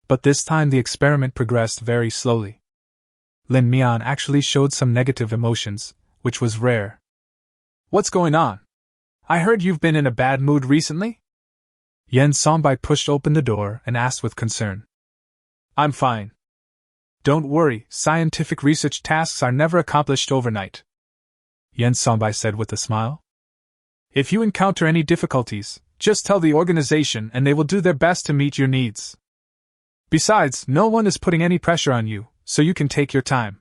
But this time the experiment progressed very slowly. Lin Mian actually showed some negative emotions, which was rare. "What's going on? I heard you've been in a bad mood recently?" Yen Songbei pushed open the door and asked with concern. "I'm fine. Don't worry, scientific research tasks are never accomplished overnight," Yen Songbei said with a smile. "If you encounter any difficulties, just tell the organization and they will do their best to meet your needs. Besides, no one is putting any pressure on you, so you can take your time."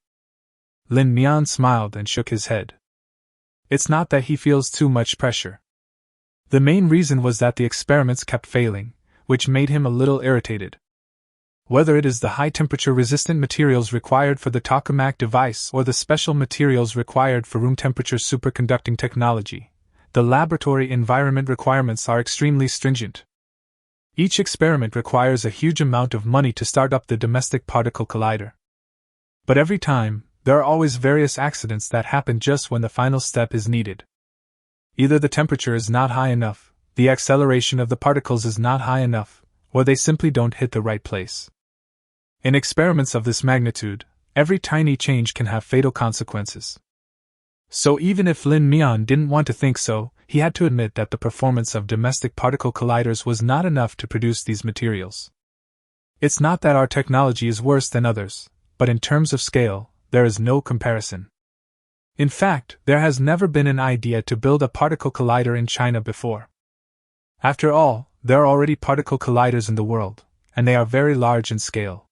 Lin Mian smiled and shook his head. It's not that he feels too much pressure. The main reason was that the experiments kept failing, which made him a little irritated. Whether it is the high-temperature resistant materials required for the tokamak device or the special materials required for room temperature superconducting technology, the laboratory environment requirements are extremely stringent. Each experiment requires a huge amount of money to start up the domestic particle collider. But every time, there are always various accidents that happen just when the final step is needed. Either the temperature is not high enough, the acceleration of the particles is not high enough, or they simply don't hit the right place. In experiments of this magnitude, every tiny change can have fatal consequences. So even if Lin Mian didn't want to think so, he had to admit that the performance of domestic particle colliders was not enough to produce these materials. It's not that our technology is worse than others, but in terms of scale, there is no comparison. In fact, there has never been an idea to build a particle collider in China before. After all, there are already particle colliders in the world, and they are very large in scale.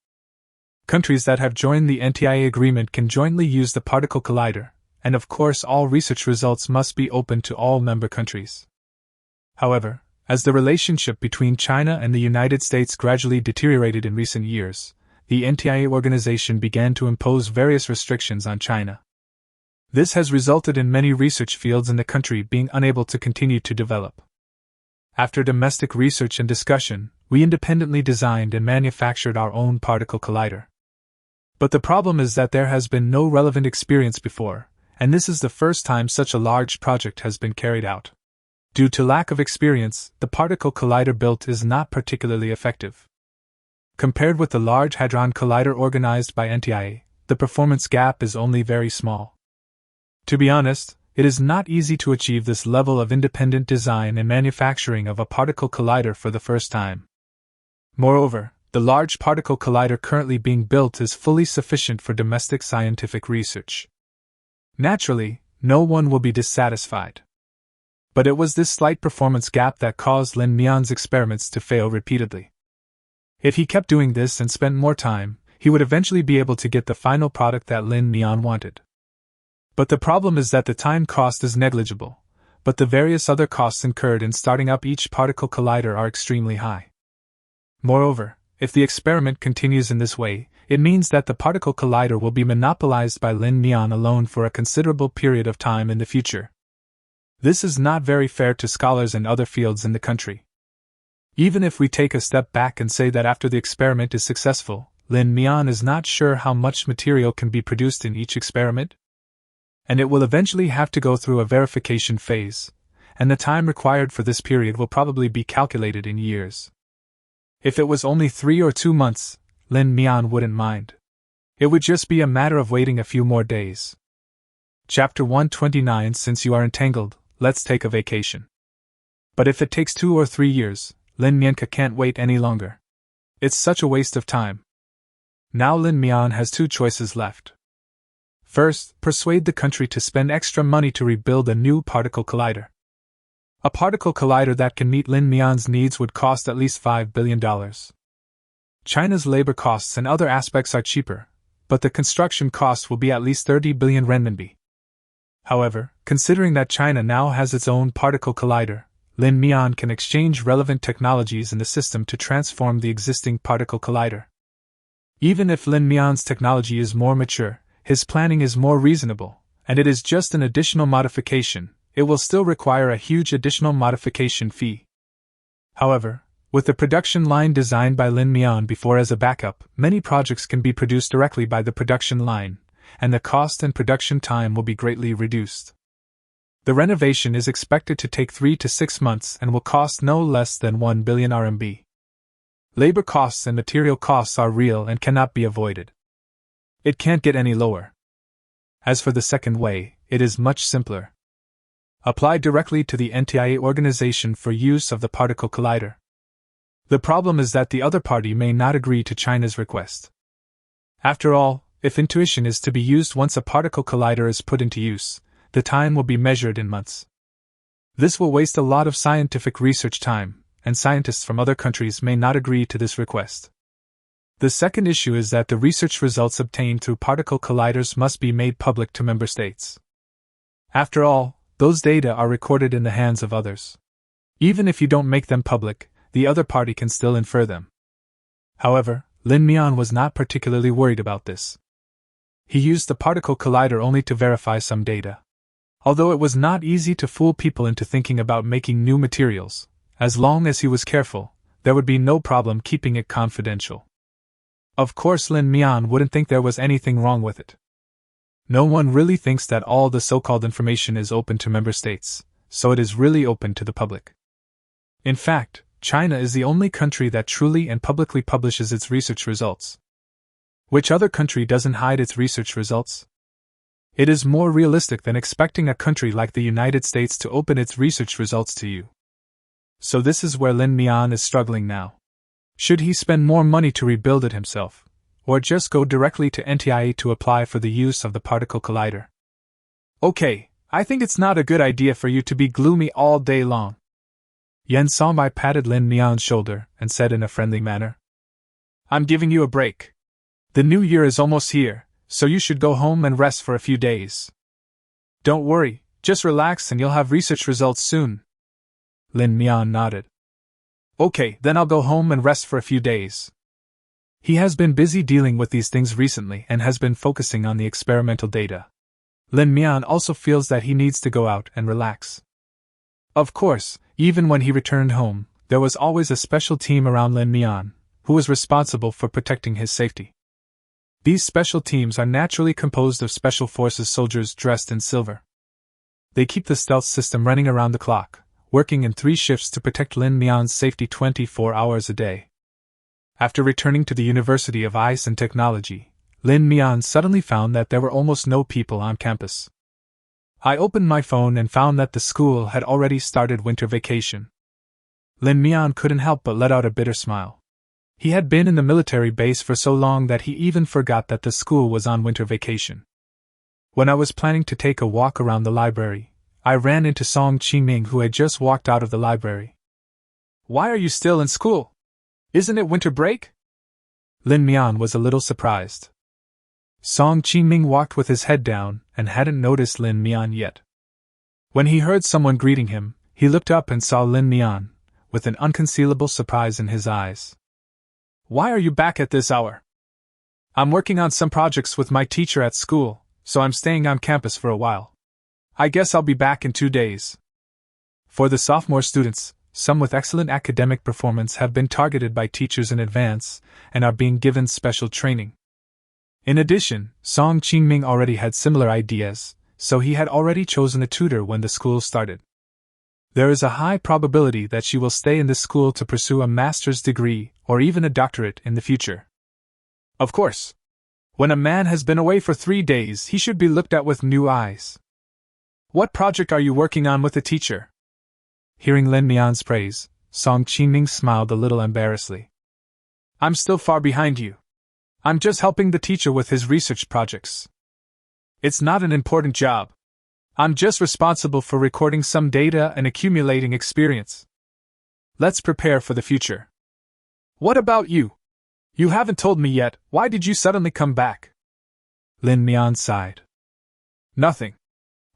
Countries that have joined the NTIA agreement can jointly use the particle collider, and of course all research results must be open to all member countries. However, as the relationship between China and the United States gradually deteriorated in recent years, the NTIA organization began to impose various restrictions on China. This has resulted in many research fields in the country being unable to continue to develop. After domestic research and discussion, we independently designed and manufactured our own particle collider. But the problem is that there has been no relevant experience before, and this is the first time such a large project has been carried out. Due to lack of experience, the particle collider built is not particularly effective. Compared with the Large Hadron Collider organized by NTIA, the performance gap is only very small. To be honest, it is not easy to achieve this level of independent design and manufacturing of a particle collider for the first time. Moreover, the large particle collider currently being built is fully sufficient for domestic scientific research. Naturally, no one will be dissatisfied. But it was this slight performance gap that caused Lin Mian's experiments to fail repeatedly. If he kept doing this and spent more time, he would eventually be able to get the final product that Lin Mian wanted. But the problem is that the time cost is negligible, but the various other costs incurred in starting up each particle collider are extremely high. Moreover, if the experiment continues in this way, it means that the particle collider will be monopolized by Lin Mian alone for a considerable period of time in the future. This is not very fair to scholars in other fields in the country. Even if we take a step back and say that after the experiment is successful, Lin Mian is not sure how much material can be produced in each experiment, and it will eventually have to go through a verification phase, and the time required for this period will probably be calculated in years. If it was only 3 or 2 months, Lin Mian wouldn't mind. It would just be a matter of waiting a few more days. Chapter 129. Since you are entangled, let's take a vacation. But if it takes 2 or 3 years, Lin Mianka can't wait any longer. It's such a waste of time. Now Lin Mian has 2 choices left. First, persuade the country to spend extra money to rebuild a new particle collider. A particle collider that can meet Lin Mian's needs would cost at least $5 billion. China's labor costs and other aspects are cheaper, but the construction cost will be at least 30 billion renminbi. However, considering that China now has its own particle collider, Lin Mian can exchange relevant technologies in the system to transform the existing particle collider. Even if Lin Mian's technology is more mature, his planning is more reasonable, and it is just an additional modification, it will still require a huge additional modification fee. However, with the production line designed by Lin Mian before as a backup, many projects can be produced directly by the production line, and the cost and production time will be greatly reduced. The renovation is expected to take 3 to 6 months and will cost no less than 1 billion RMB. Labor costs and material costs are real and cannot be avoided. It can't get any lower. As for the second way, it is much simpler. Apply directly to the NTIA organization for use of the particle collider. The problem is that the other party may not agree to China's request. After all, if intuition is to be used once a particle collider is put into use, the time will be measured in months. This will waste a lot of scientific research time, and scientists from other countries may not agree to this request. The second issue is that the research results obtained through particle colliders must be made public to member states. After all, those data are recorded in the hands of others. Even if you don't make them public, the other party can still infer them. However, Lin Mian was not particularly worried about this. He used the particle collider only to verify some data. Although it was not easy to fool people into thinking about making new materials, as long as he was careful, there would be no problem keeping it confidential. Of course, Lin Mian wouldn't think there was anything wrong with it. No one really thinks that all the so-called information is open to member states, so it is really open to the public. In fact, China is the only country that truly and publicly publishes its research results. Which other country doesn't hide its research results? It is more realistic than expecting a country like the United States to open its research results to you. So this is where Lin Mian is struggling now. Should he spend more money to rebuild it himself, or just go directly to NTIA to apply for the use of the particle collider? Okay, I think it's not a good idea for you to be gloomy all day long. Yan Songbai patted Lin Mian's shoulder and said in a friendly manner, I'm giving you a break. The new year is almost here, so you should go home and rest for a few days. Don't worry, just relax and you'll have research results soon. Lin Mian nodded. Okay, then I'll go home and rest for a few days. He has been busy dealing with these things recently and has been focusing on the experimental data. Lin Mian also feels that he needs to go out and relax. Of course, even when he returned home, there was always a special team around Lin Mian, who was responsible for protecting his safety. These special teams are naturally composed of special forces soldiers dressed in silver. They keep the stealth system running around the clock, working in 3 shifts to protect Lin Mian's safety 24 hours a day. After returning to the University of Ice and Technology, Lin Mian suddenly found that there were almost no people on campus. I opened my phone and found that the school had already started winter vacation. Lin Mian couldn't help but let out a bitter smile. He had been in the military base for so long that he even forgot that the school was on winter vacation. When I was planning to take a walk around the library, I ran into Song Qingming, who had just walked out of the library. Why are you still in school? Isn't it winter break? Lin Mian was a little surprised. Song Qingming walked with his head down and hadn't noticed Lin Mian yet. When he heard someone greeting him, he looked up and saw Lin Mian, with an unconcealable surprise in his eyes. Why are you back at this hour? I'm working on some projects with my teacher at school, so I'm staying on campus for a while. I guess I'll be back in 2 days. For the sophomore students, some with excellent academic performance have been targeted by teachers in advance and are being given special training. In addition, Song Qingming already had similar ideas, so he had already chosen a tutor when the school started. There is a high probability that she will stay in this school to pursue a master's degree or even a doctorate in the future. Of course, when a man has been away for 3 days, he should be looked at with new eyes. What project are you working on with the teacher? Hearing Lin Mian's praise, Song Qingming smiled a little embarrassedly. I'm still far behind you. I'm just helping the teacher with his research projects. It's not an important job. I'm just responsible for recording some data and accumulating experience. Let's prepare for the future. What about you? You haven't told me yet, why did you suddenly come back? Lin Mian sighed. Nothing.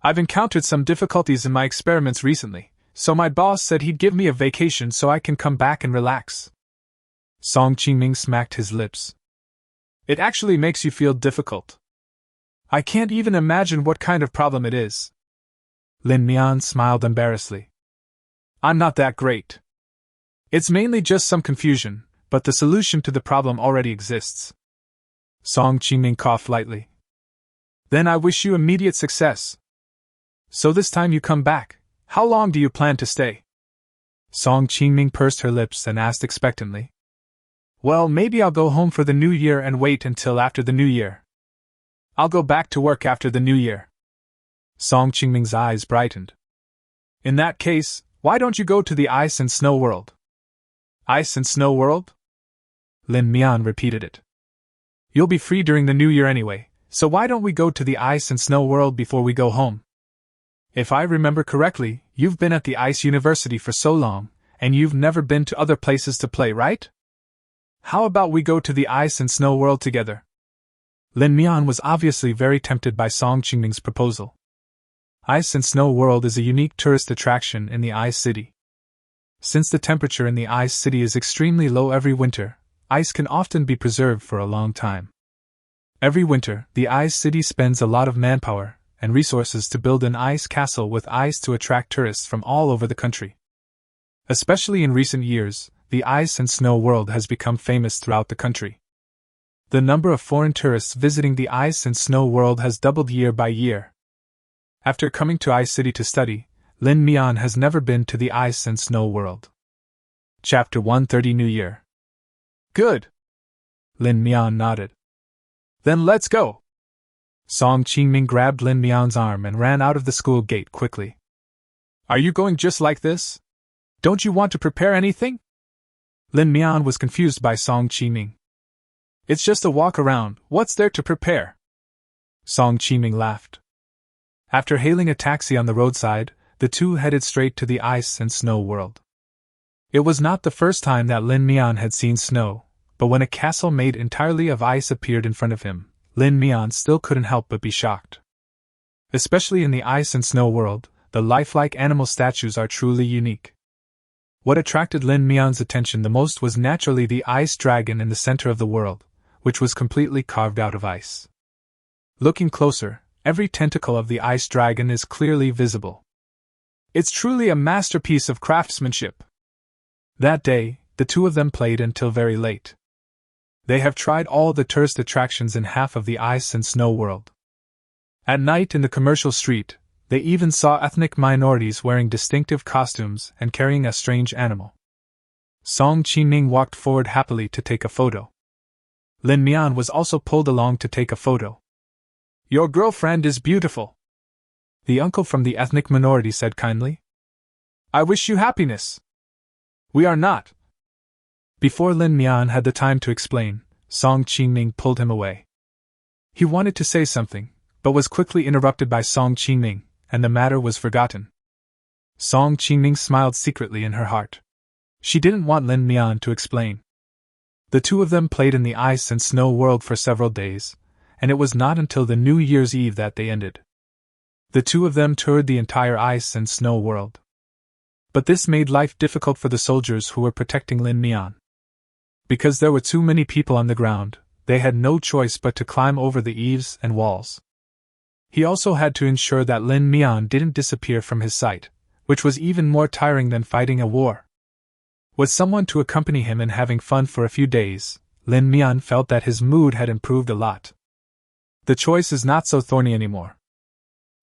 I've encountered some difficulties in my experiments recently, so my boss said he'd give me a vacation so I can come back and relax. Song Qingming smacked his lips. It actually makes you feel difficult. I can't even imagine what kind of problem it is. Lin Mian smiled embarrassedly. I'm not that great. It's mainly just some confusion, but the solution to the problem already exists. Song Qingming coughed lightly. Then I wish you immediate success. So this time you come back, how long do you plan to stay? Song Qingming pursed her lips and asked expectantly. Well, maybe I'll go home for the new year and wait until after the new year. I'll go back to work after the new year. Song Qingming's eyes brightened. In that case, why don't you go to the ice and snow world? Ice and snow world? Lin Mian repeated it. You'll be free during the new year anyway, so why don't we go to the ice and snow world before we go home? If I remember correctly, you've been at the Ice University for so long, and you've never been to other places to play, right? How about we go to the ice and snow world together? Lin Mian was obviously very tempted by Song Qingming's proposal. Ice and Snow World is a unique tourist attraction in the Ice City. Since the temperature in the Ice City is extremely low every winter, ice can often be preserved for a long time. Every winter, the Ice City spends a lot of manpower and resources to build an ice castle with ice to attract tourists from all over the country. Especially in recent years, the Ice and Snow World has become famous throughout the country. The number of foreign tourists visiting the Ice and Snow World has doubled year by year. After coming to Ice City to study, Lin Mian has never been to the Ice and Snow World. Chapter 130 New Year. Good. Lin Mian nodded. Then let's go. Song Qingming grabbed Lin Mian's arm and ran out of the school gate quickly. Are you going just like this? Don't you want to prepare anything? Lin Mian was confused by Song Qingming. It's just a walk around, what's there to prepare? Song Qingming laughed. After hailing a taxi on the roadside, the two headed straight to the Ice and Snow World. It was not the first time that Lin Mian had seen snow, but when a castle made entirely of ice appeared in front of him, Lin Mian still couldn't help but be shocked. Especially in the Ice and Snow World, the lifelike animal statues are truly unique. What attracted Lin Mian's attention the most was naturally the ice dragon in the center of the world, which was completely carved out of ice. Looking closer, every tentacle of the ice dragon is clearly visible. It's truly a masterpiece of craftsmanship. That day, the two of them played until very late. They have tried all the tourist attractions in half of the Ice and Snow World. At night in the commercial street, they even saw ethnic minorities wearing distinctive costumes and carrying a strange animal. Song Qingming walked forward happily to take a photo. Lin Mian was also pulled along to take a photo. Your girlfriend is beautiful, the uncle from the ethnic minority said kindly. I wish you happiness. We are not. Before Lin Mian had the time to explain, Song Qingming pulled him away. He wanted to say something, but was quickly interrupted by Song Qingming, and the matter was forgotten. Song Qingming smiled secretly in her heart. She didn't want Lin Mian to explain. The two of them played in the Ice and Snow World for several days, and it was not until the New Year's Eve that they ended. The two of them toured the entire Ice and Snow World. But this made life difficult for the soldiers who were protecting Lin Mian. Because there were too many people on the ground, they had no choice but to climb over the eaves and walls. He also had to ensure that Lin Mian didn't disappear from his sight, which was even more tiring than fighting a war. With someone to accompany him and having fun for a few days, Lin Mian felt that his mood had improved a lot. The choice is not so thorny anymore.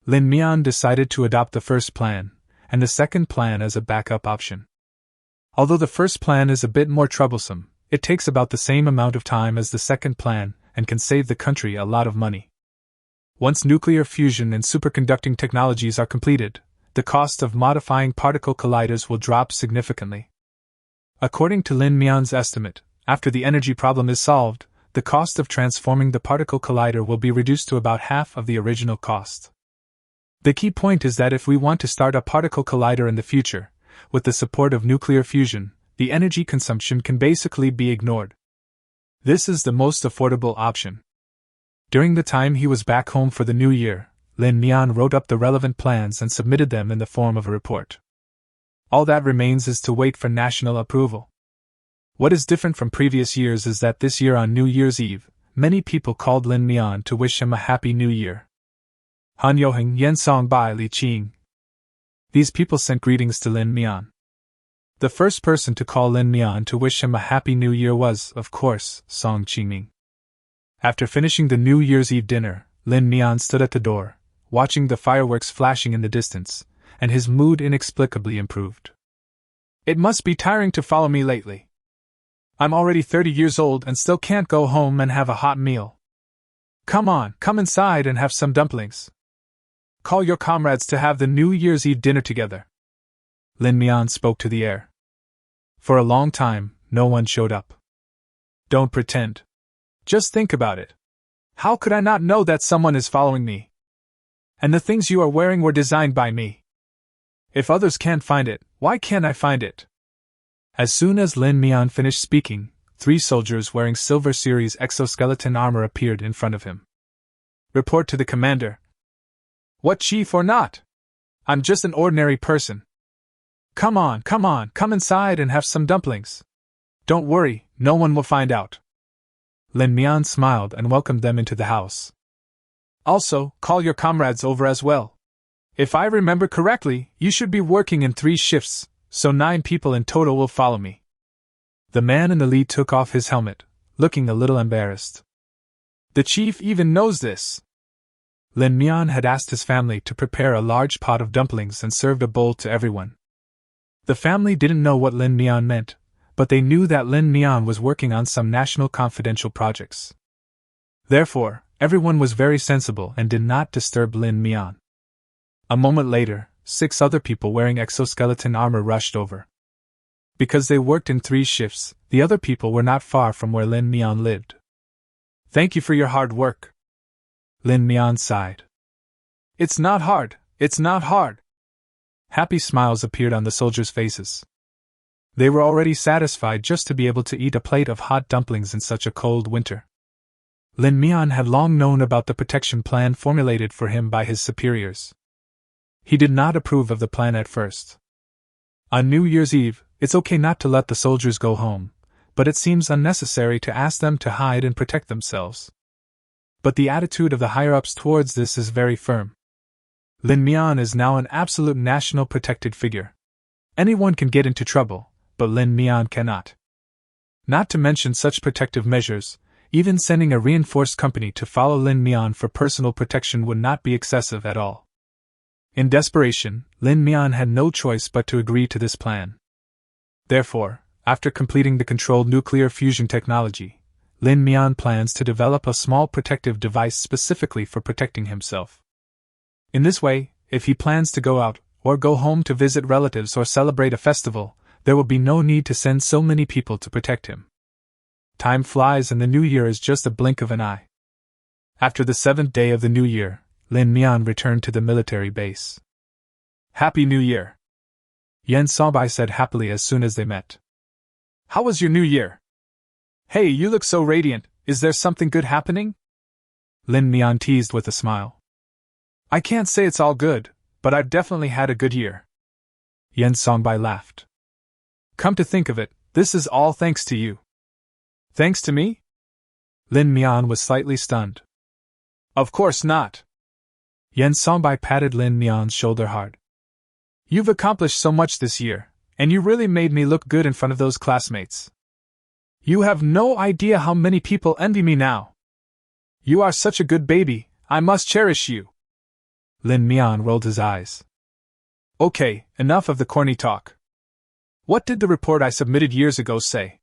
Lin Mian decided to adopt the first plan, and the second plan as a backup option. Although the first plan is a bit more troublesome, it takes about the same amount of time as the second plan and can save the country a lot of money. Once nuclear fusion and superconducting technologies are completed, the cost of modifying particle colliders will drop significantly. According to Lin Mian's estimate, after the energy problem is solved, the cost of transforming the particle collider will be reduced to about half of the original cost. The key point is that if we want to start a particle collider in the future, with the support of nuclear fusion, the energy consumption can basically be ignored. This is the most affordable option. During the time he was back home for the new year, Lin Mian wrote up the relevant plans and submitted them in the form of a report. All that remains is to wait for national approval. What is different from previous years is that this year on New Year's Eve, many people called Lin Mian to wish him a happy new year. Han Yoheng Yen Song Bai Li Qing. These people sent greetings to Lin Mian. The first person to call Lin Mian to wish him a happy new year was, of course, Song Qingming. After finishing the New Year's Eve dinner, Lin Mian stood at the door, watching the fireworks flashing in the distance, and his mood inexplicably improved. It must be tiring to follow me lately. I'm already 30 years old and still can't go home and have a hot meal. Come on, come inside and have some dumplings. Call your comrades to have the New Year's Eve dinner together. Lin Mian spoke to the air. For a long time, no one showed up. Don't pretend. Just think about it. How could I not know that someone is following me? And the things you are wearing were designed by me. If others can't find it, why can't I find it? As soon as Lin Mian finished speaking, 3 soldiers wearing Silver Series exoskeleton armor appeared in front of him. Report to the commander. What, chief or not? I'm just an ordinary person. Come on, come inside and have some dumplings. Don't worry, no one will find out. Lin Mian smiled and welcomed them into the house. Also, call your comrades over as well. If I remember correctly, you should be working in 3 shifts, so 9 people in total will follow me. The man in the lead took off his helmet, looking a little embarrassed. The chief even knows this. Lin Mian had asked his family to prepare a large pot of dumplings and served a bowl to everyone. The family didn't know what Lin Mian meant, but they knew that Lin Mian was working on some national confidential projects. Therefore, everyone was very sensible and did not disturb Lin Mian. A moment later, 6 other people wearing exoskeleton armor rushed over. Because they worked in 3 shifts, the other people were not far from where Lin Mian lived. Thank you for your hard work. Lin Mian sighed. It's not hard, it's not hard. Happy smiles appeared on the soldiers' faces. They were already satisfied just to be able to eat a plate of hot dumplings in such a cold winter. Lin Mian had long known about the protection plan formulated for him by his superiors. He did not approve of the plan at first. On New Year's Eve, it's okay not to let the soldiers go home, but it seems unnecessary to ask them to hide and protect themselves. But the attitude of the higher-ups towards this is very firm. Lin Mian is now an absolute national protected figure. Anyone can get into trouble, but Lin Mian cannot. Not to mention such protective measures, even sending a reinforced company to follow Lin Mian for personal protection would not be excessive at all. In desperation, Lin Mian had no choice but to agree to this plan. Therefore, after completing the controlled nuclear fusion technology, Lin Mian plans to develop a small protective device specifically for protecting himself. In this way, if he plans to go out, or go home to visit relatives or celebrate a festival, there will be no need to send so many people to protect him. Time flies and the new year is just a blink of an eye. After the 7th day of the new year, Lin Mian returned to the military base. Happy New Year! Yen Songbai said happily as soon as they met. How was your new year? Hey, you look so radiant, is there something good happening? Lin Mian teased with a smile. I can't say it's all good, but I've definitely had a good year. Yen Songbai laughed. Come to think of it, this is all thanks to you. Thanks to me? Lin Mian was slightly stunned. Of course not. Yen Songbai patted Lin Mian's shoulder hard. You've accomplished so much this year, And you really made me look good in front of those classmates. You have no idea how many people envy me now. You are such a good baby, I must cherish you. Lin Mian rolled his eyes. Okay, enough of the corny talk. What did the report I submitted years ago say?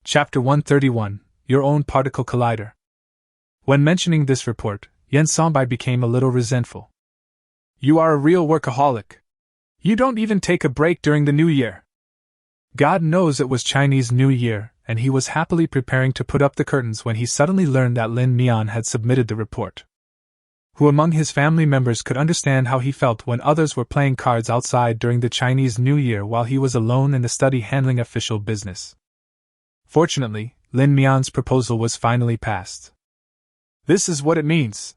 Chapter 131, Your Own Particle Collider. When mentioning this report, Yen Sonbai became a little resentful. You are a real workaholic. You don't even take a break during the New Year. God knows it was Chinese New Year, and he was happily preparing to put up the curtains when he suddenly learned that Lin Mian had submitted the report. Who among his family members could understand how he felt when others were playing cards outside during the Chinese New Year while he was alone in the study handling official business? Fortunately, Lin Mian's proposal was finally passed. This is what it means,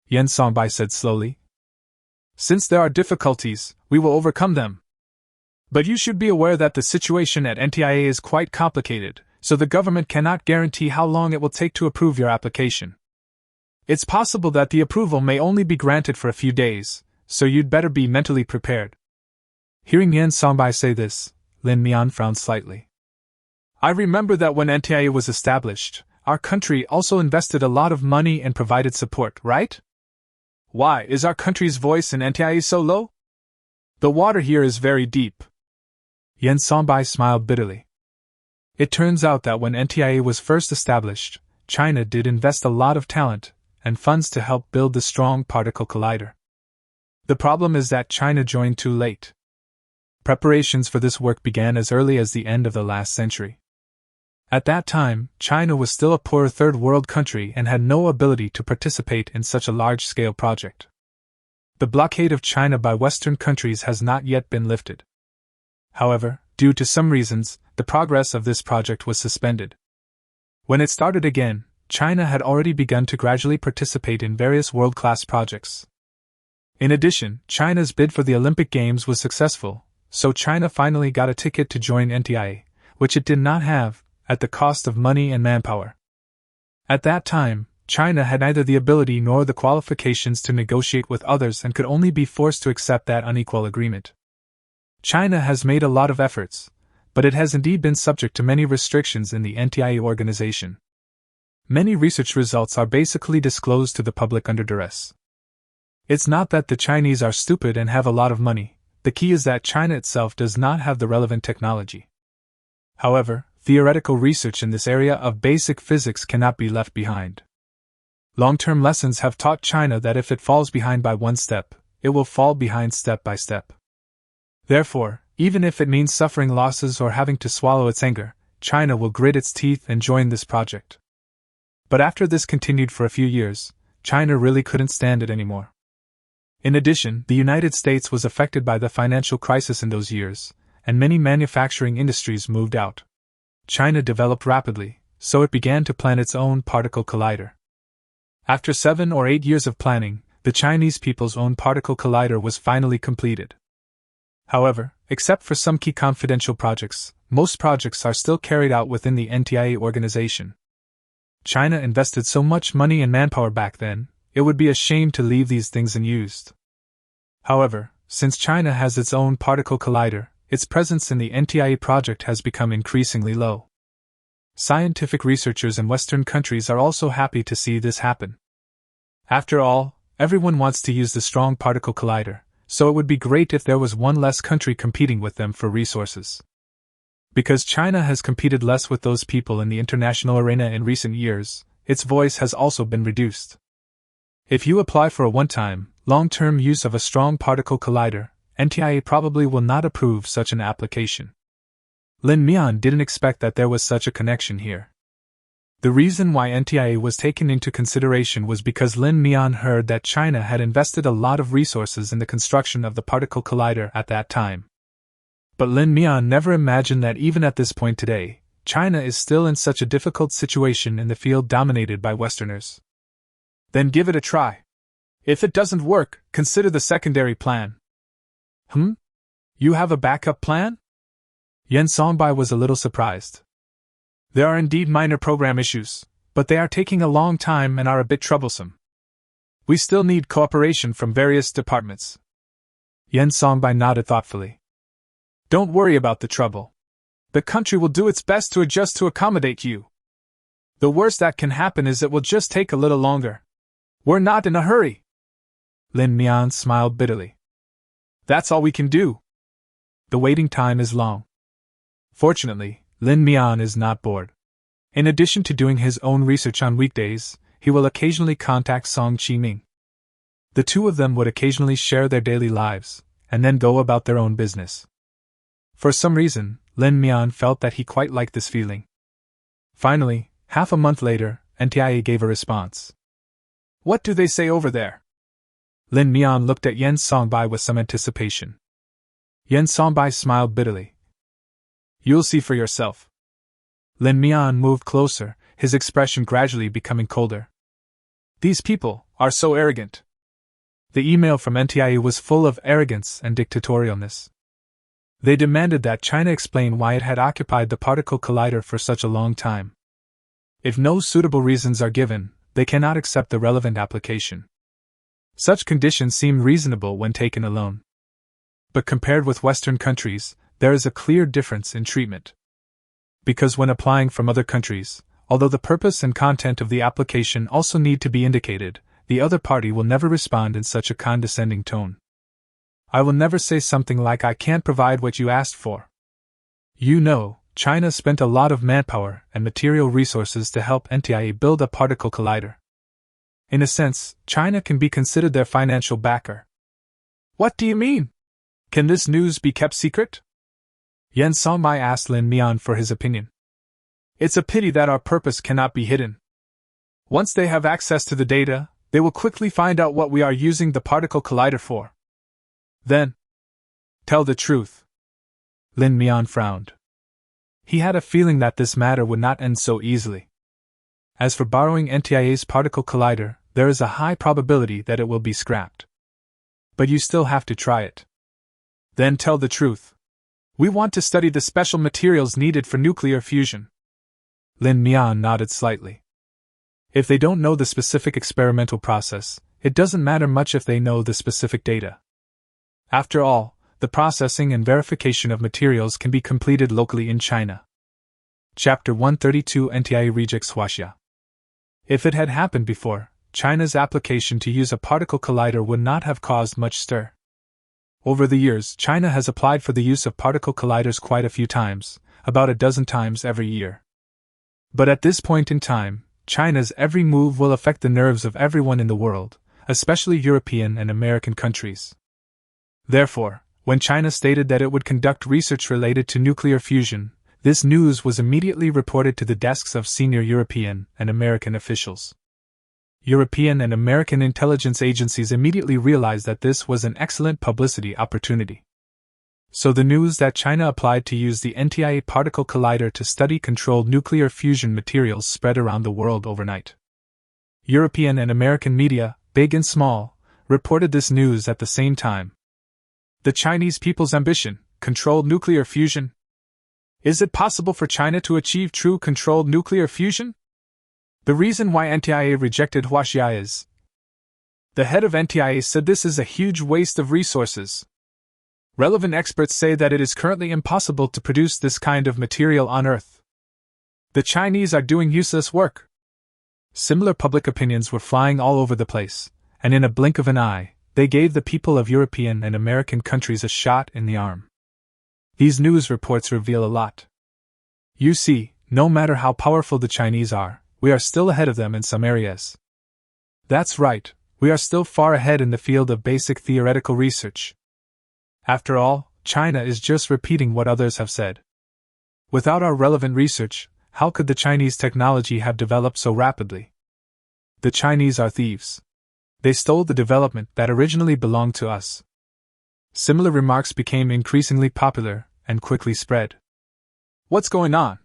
Yen Sonbai said slowly. Since there are difficulties, we will overcome them. But you should be aware that the situation at NTIA is quite complicated, so the government cannot guarantee how long it will take to approve your application. It's possible that the approval may only be granted for a few days, so you'd better be mentally prepared. Hearing Yen Sonbai say this, Lin Mian frowned slightly. I remember that when NTIA was established, our country also invested a lot of money and provided support, right? Why is our country's voice in NTIA so low? The water here is very deep. Yen Sonbai smiled bitterly. It turns out that when NTIA was first established, China did invest a lot of talent and funds to help build the strong particle collider. The problem is that China joined too late. Preparations for this work began as early as the end of the last century. At that time, China was still a poor third world country and had no ability to participate in such a large-scale project. The blockade of China by Western countries has not yet been lifted. However, due to some reasons, the progress of this project was suspended. When it started again, China had already begun to gradually participate in various world-class projects. In addition, China's bid for the Olympic Games was successful, so China finally got a ticket to join NTIA, which it did not have, at the cost of money and manpower. At that time, China had neither the ability nor the qualifications to negotiate with others and could only be forced to accept that unequal agreement. China has made a lot of efforts, but it has indeed been subject to many restrictions in the NTIA organization. Many research results are basically disclosed to the public under duress. It's not that the Chinese are stupid and have a lot of money, the key is that China itself does not have the relevant technology. However, theoretical research in this area of basic physics cannot be left behind. Long-term lessons have taught China that if it falls behind by one step, it will fall behind step by step. Therefore, even if it means suffering losses or having to swallow its anger, China will grit its teeth and join this project. But after this continued for a few years, China really couldn't stand it anymore. In addition, the United States was affected by the financial crisis in those years, and many manufacturing industries moved out. China developed rapidly, so it began to plan its own particle collider. After 7 or 8 years of planning, the Chinese people's own particle collider was finally completed. However, except for some key confidential projects, most projects are still carried out within the NTIA organization. China invested so much money and manpower back then, it would be a shame to leave these things unused. However, since China has its own particle collider, its presence in the NTIA project has become increasingly low. Scientific researchers in Western countries are also happy to see this happen. After all, everyone wants to use the strong particle collider, so it would be great if there was one less country competing with them for resources. Because China has competed less with those people in the international arena in recent years, its voice has also been reduced. If you apply for a one-time, long-term use of a strong particle collider, NTIA probably will not approve such an application. Lin Mian didn't expect that there was such a connection here. The reason why NTIA was taken into consideration was because Lin Mian heard that China had invested a lot of resources in the construction of the particle collider at that time. But Lin Mian never imagined that even at this point today, China is still in such a difficult situation in the field dominated by Westerners. Then give it a try. If it doesn't work, consider the secondary plan. You have a backup plan? Yen Sonbai was a little surprised. There are indeed minor program issues, but they are taking a long time and are a bit troublesome. We still need cooperation from various departments. Yen Sonbai nodded thoughtfully. Don't worry about the trouble. The country will do its best to adjust to accommodate you. The worst that can happen is it will just take a little longer. We're not in a hurry. Lin Mian smiled bitterly. That's all we can do. The waiting time is long. Fortunately, Lin Mian is not bored. In addition to doing his own research on weekdays, he will occasionally contact Song Chi-ming. The two of them would occasionally share their daily lives, and then go about their own business. For some reason, Lin Mian felt that he quite liked this feeling. Finally, half a month later, NTIA gave a response. What do they say over there? Lin Mian looked at Yen Songbai with some anticipation. Yen Songbai smiled bitterly. You'll see for yourself. Lin Mian moved closer, his expression gradually becoming colder. These people are so arrogant. The email from NTIA was full of arrogance and dictatorialness. They demanded that China explain why it had occupied the particle collider for such a long time. If no suitable reasons are given, they cannot accept the relevant application. Such conditions seem reasonable when taken alone. But compared with Western countries, there is a clear difference in treatment. Because when applying from other countries, although the purpose and content of the application also need to be indicated, the other party will never respond in such a condescending tone. I will never say something like I can't provide what you asked for. You know, China spent a lot of manpower and material resources to help NTIA build a particle collider. In a sense, China can be considered their financial backer. What do you mean? Can this news be kept secret? Yen Songbai asked Lin Mian for his opinion. It's a pity that our purpose cannot be hidden. Once they have access to the data, they will quickly find out what we are using the particle collider for. Then, tell the truth. Lin Mian frowned. He had a feeling that this matter would not end so easily. As for borrowing NTIA's particle collider, there is a high probability that it will be scrapped. But you still have to try it. Then tell the truth. We want to study the special materials needed for nuclear fusion. Lin Mian nodded slightly. If they don't know the specific experimental process, it doesn't matter much if they know the specific data. After all, the processing and verification of materials can be completed locally in China. Chapter 132 NTIA rejects Huaxia. If it had happened before, China's application to use a particle collider would not have caused much stir. Over the years, China has applied for the use of particle colliders quite a few times, about a dozen times every year. But at this point in time, China's every move will affect the nerves of everyone in the world, especially European and American countries. Therefore, when China stated that it would conduct research related to nuclear fusion, this news was immediately reported to the desks of senior European and American officials. European and American intelligence agencies immediately realized that this was an excellent publicity opportunity. So the news that China applied to use the NTIA particle collider to study controlled nuclear fusion materials spread around the world overnight. European and American media, big and small, reported this news at the same time. The Chinese people's ambition, controlled nuclear fusion. Is it possible for China to achieve true controlled nuclear fusion? The reason why NTIA rejected Huaxia is, the head of NTIA said this is a huge waste of resources. Relevant experts say that it is currently impossible to produce this kind of material on Earth. The Chinese are doing useless work. Similar public opinions were flying all over the place, and in a blink of an eye, they gave the people of European and American countries a shot in the arm. These news reports reveal a lot. You see, no matter how powerful the Chinese are, we are still ahead of them in some areas. That's right, we are still far ahead in the field of basic theoretical research. After all, China is just repeating what others have said. Without our relevant research, how could the Chinese technology have developed so rapidly? The Chinese are thieves. They stole the development that originally belonged to us. Similar remarks became increasingly popular and quickly spread. What's going on?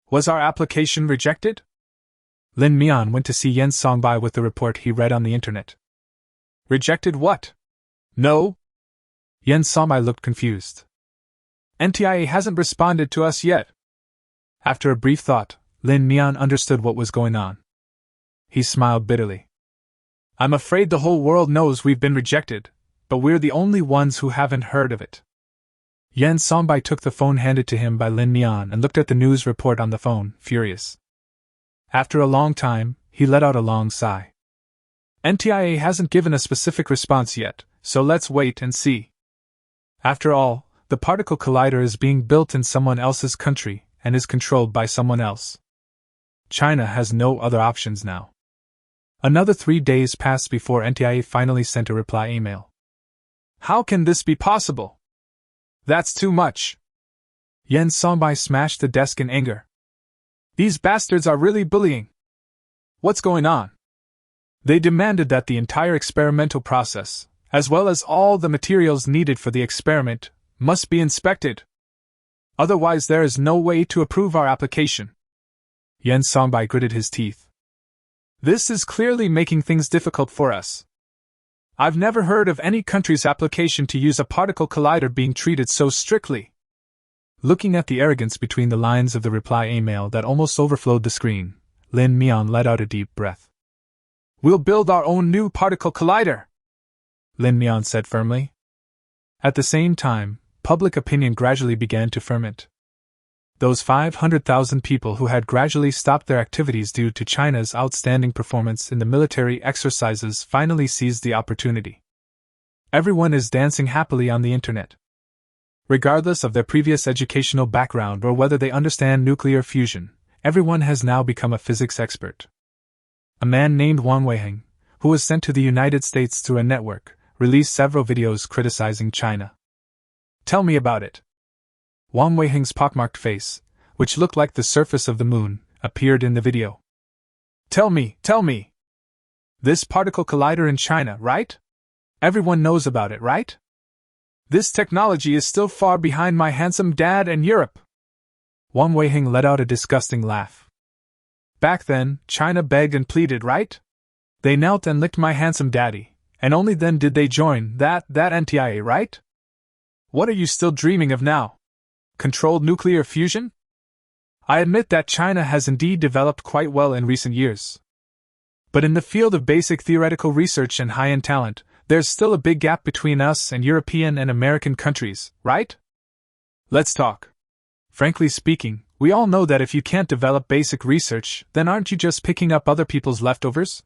Was our application rejected? Lin Mian went to see Yen Songbai with the report he read on the internet. Rejected what? No. Yen Songbai looked confused. NTIA hasn't responded to us yet. After a brief thought, Lin Mian understood what was going on. He smiled bitterly. I'm afraid the whole world knows we've been rejected, but we're the only ones who haven't heard of it. Yan Songbai took the phone handed to him by Lin Mian and looked at the news report on the phone, furious. After a long time, he let out a long sigh. NTIA hasn't given a specific response yet, so let's wait and see. After all, the particle collider is being built in someone else's country and is controlled by someone else. China has no other options now. Another 3 days passed before NTIA finally sent a reply email. How can this be possible? That's too much. Yan Songbai smashed the desk in anger. These bastards are really bullying. What's going on? They demanded that the entire experimental process, as well as all the materials needed for the experiment, must be inspected. Otherwise there is no way to approve our application. Yan Songbai gritted his teeth. This is clearly making things difficult for us. I've never heard of any country's application to use a particle collider being treated so strictly. Looking at the arrogance between the lines of the reply email that almost overflowed the screen, Lin Mian let out a deep breath. We'll build our own new particle collider, Lin Mian said firmly. At the same time, public opinion gradually began to ferment. Those 500,000 people who had gradually stopped their activities due to China's outstanding performance in the military exercises finally seized the opportunity. Everyone is dancing happily on the internet. Regardless of their previous educational background or whether they understand nuclear fusion, everyone has now become a physics expert. A man named Wang Weiheng, who was sent to the United States through a network, released several videos criticizing China. Tell me about it. Wang Weiheng's pockmarked face, which looked like the surface of the moon, appeared in the video. Tell me. This particle collider in China, right? Everyone knows about it, right? This technology is still far behind my handsome dad and Europe. Wang Weiheng let out a disgusting laugh. Back then, China begged and pleaded, right? They knelt and licked my handsome daddy, and only then did they join that NTIA, right? What are you still dreaming of now? Controlled nuclear fusion? I admit that China has indeed developed quite well in recent years. But in the field of basic theoretical research and high-end talent, there's still a big gap between us and European and American countries, right? Let's talk. Frankly speaking, we all know that if you can't develop basic research, then aren't you just picking up other people's leftovers?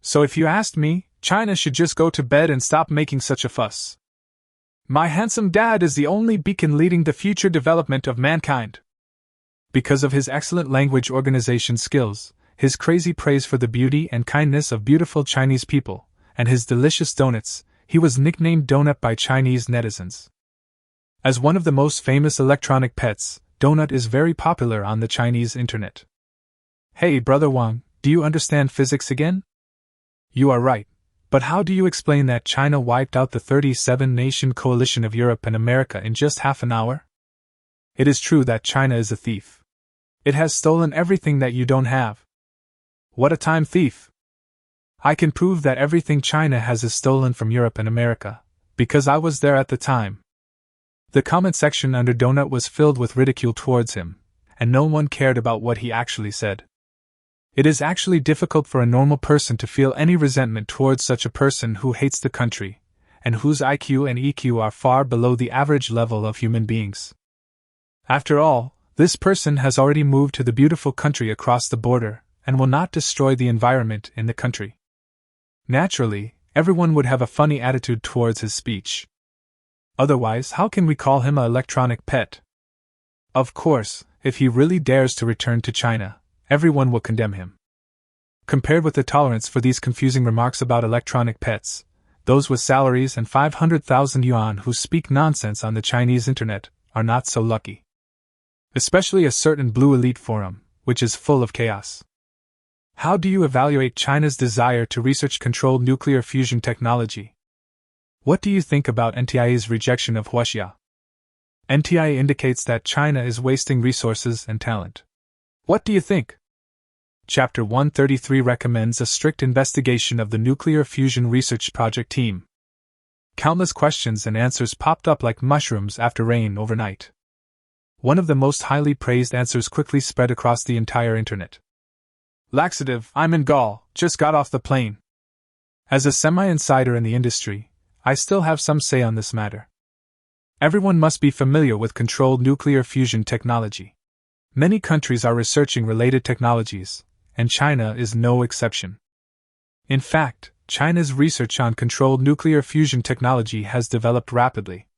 So if you asked me, China should just go to bed and stop making such a fuss. My handsome dad is the only beacon leading the future development of mankind. Because of his excellent language organization skills, his crazy praise for the beauty and kindness of beautiful Chinese people, and his delicious donuts, he was nicknamed Donut by Chinese netizens. As one of the most famous electronic pets, Donut is very popular on the Chinese internet. Hey, Brother Wang, do you understand physics again? You are right. But how do you explain that China wiped out the 37-nation coalition of Europe and America in just half an hour? It is true that China is a thief. It has stolen everything that you don't have. What a time thief! I can prove that everything China has is stolen from Europe and America, because I was there at the time. The comment section under Donut was filled with ridicule towards him, and no one cared about what he actually said. It is actually difficult for a normal person to feel any resentment towards such a person who hates the country, and whose IQ and EQ are far below the average level of human beings. After all, this person has already moved to the beautiful country across the border, and will not destroy the environment in the country. Naturally, everyone would have a funny attitude towards his speech. Otherwise, how can we call him an electronic pet? Of course, if he really dares to return to China, everyone will condemn him. Compared with the tolerance for these confusing remarks about electronic pets, those with salaries and 500,000 yuan who speak nonsense on the Chinese internet are not so lucky. Especially a certain blue elite forum, which is full of chaos. How do you evaluate China's desire to research controlled nuclear fusion technology? What do you think about NTIA's rejection of Huaxia? NTIA indicates that China is wasting resources and talent. What do you think? Chapter 133 recommends a strict investigation of the nuclear fusion research project team. Countless questions and answers popped up like mushrooms after rain overnight. One of the most highly praised answers quickly spread across the entire internet. Laxative, I'm in gall, just got off the plane. As a semi-insider in the industry, I still have some say on this matter. Everyone must be familiar with controlled nuclear fusion technology. Many countries are researching related technologies, and China is no exception. In fact, China's research on controlled nuclear fusion technology has developed rapidly.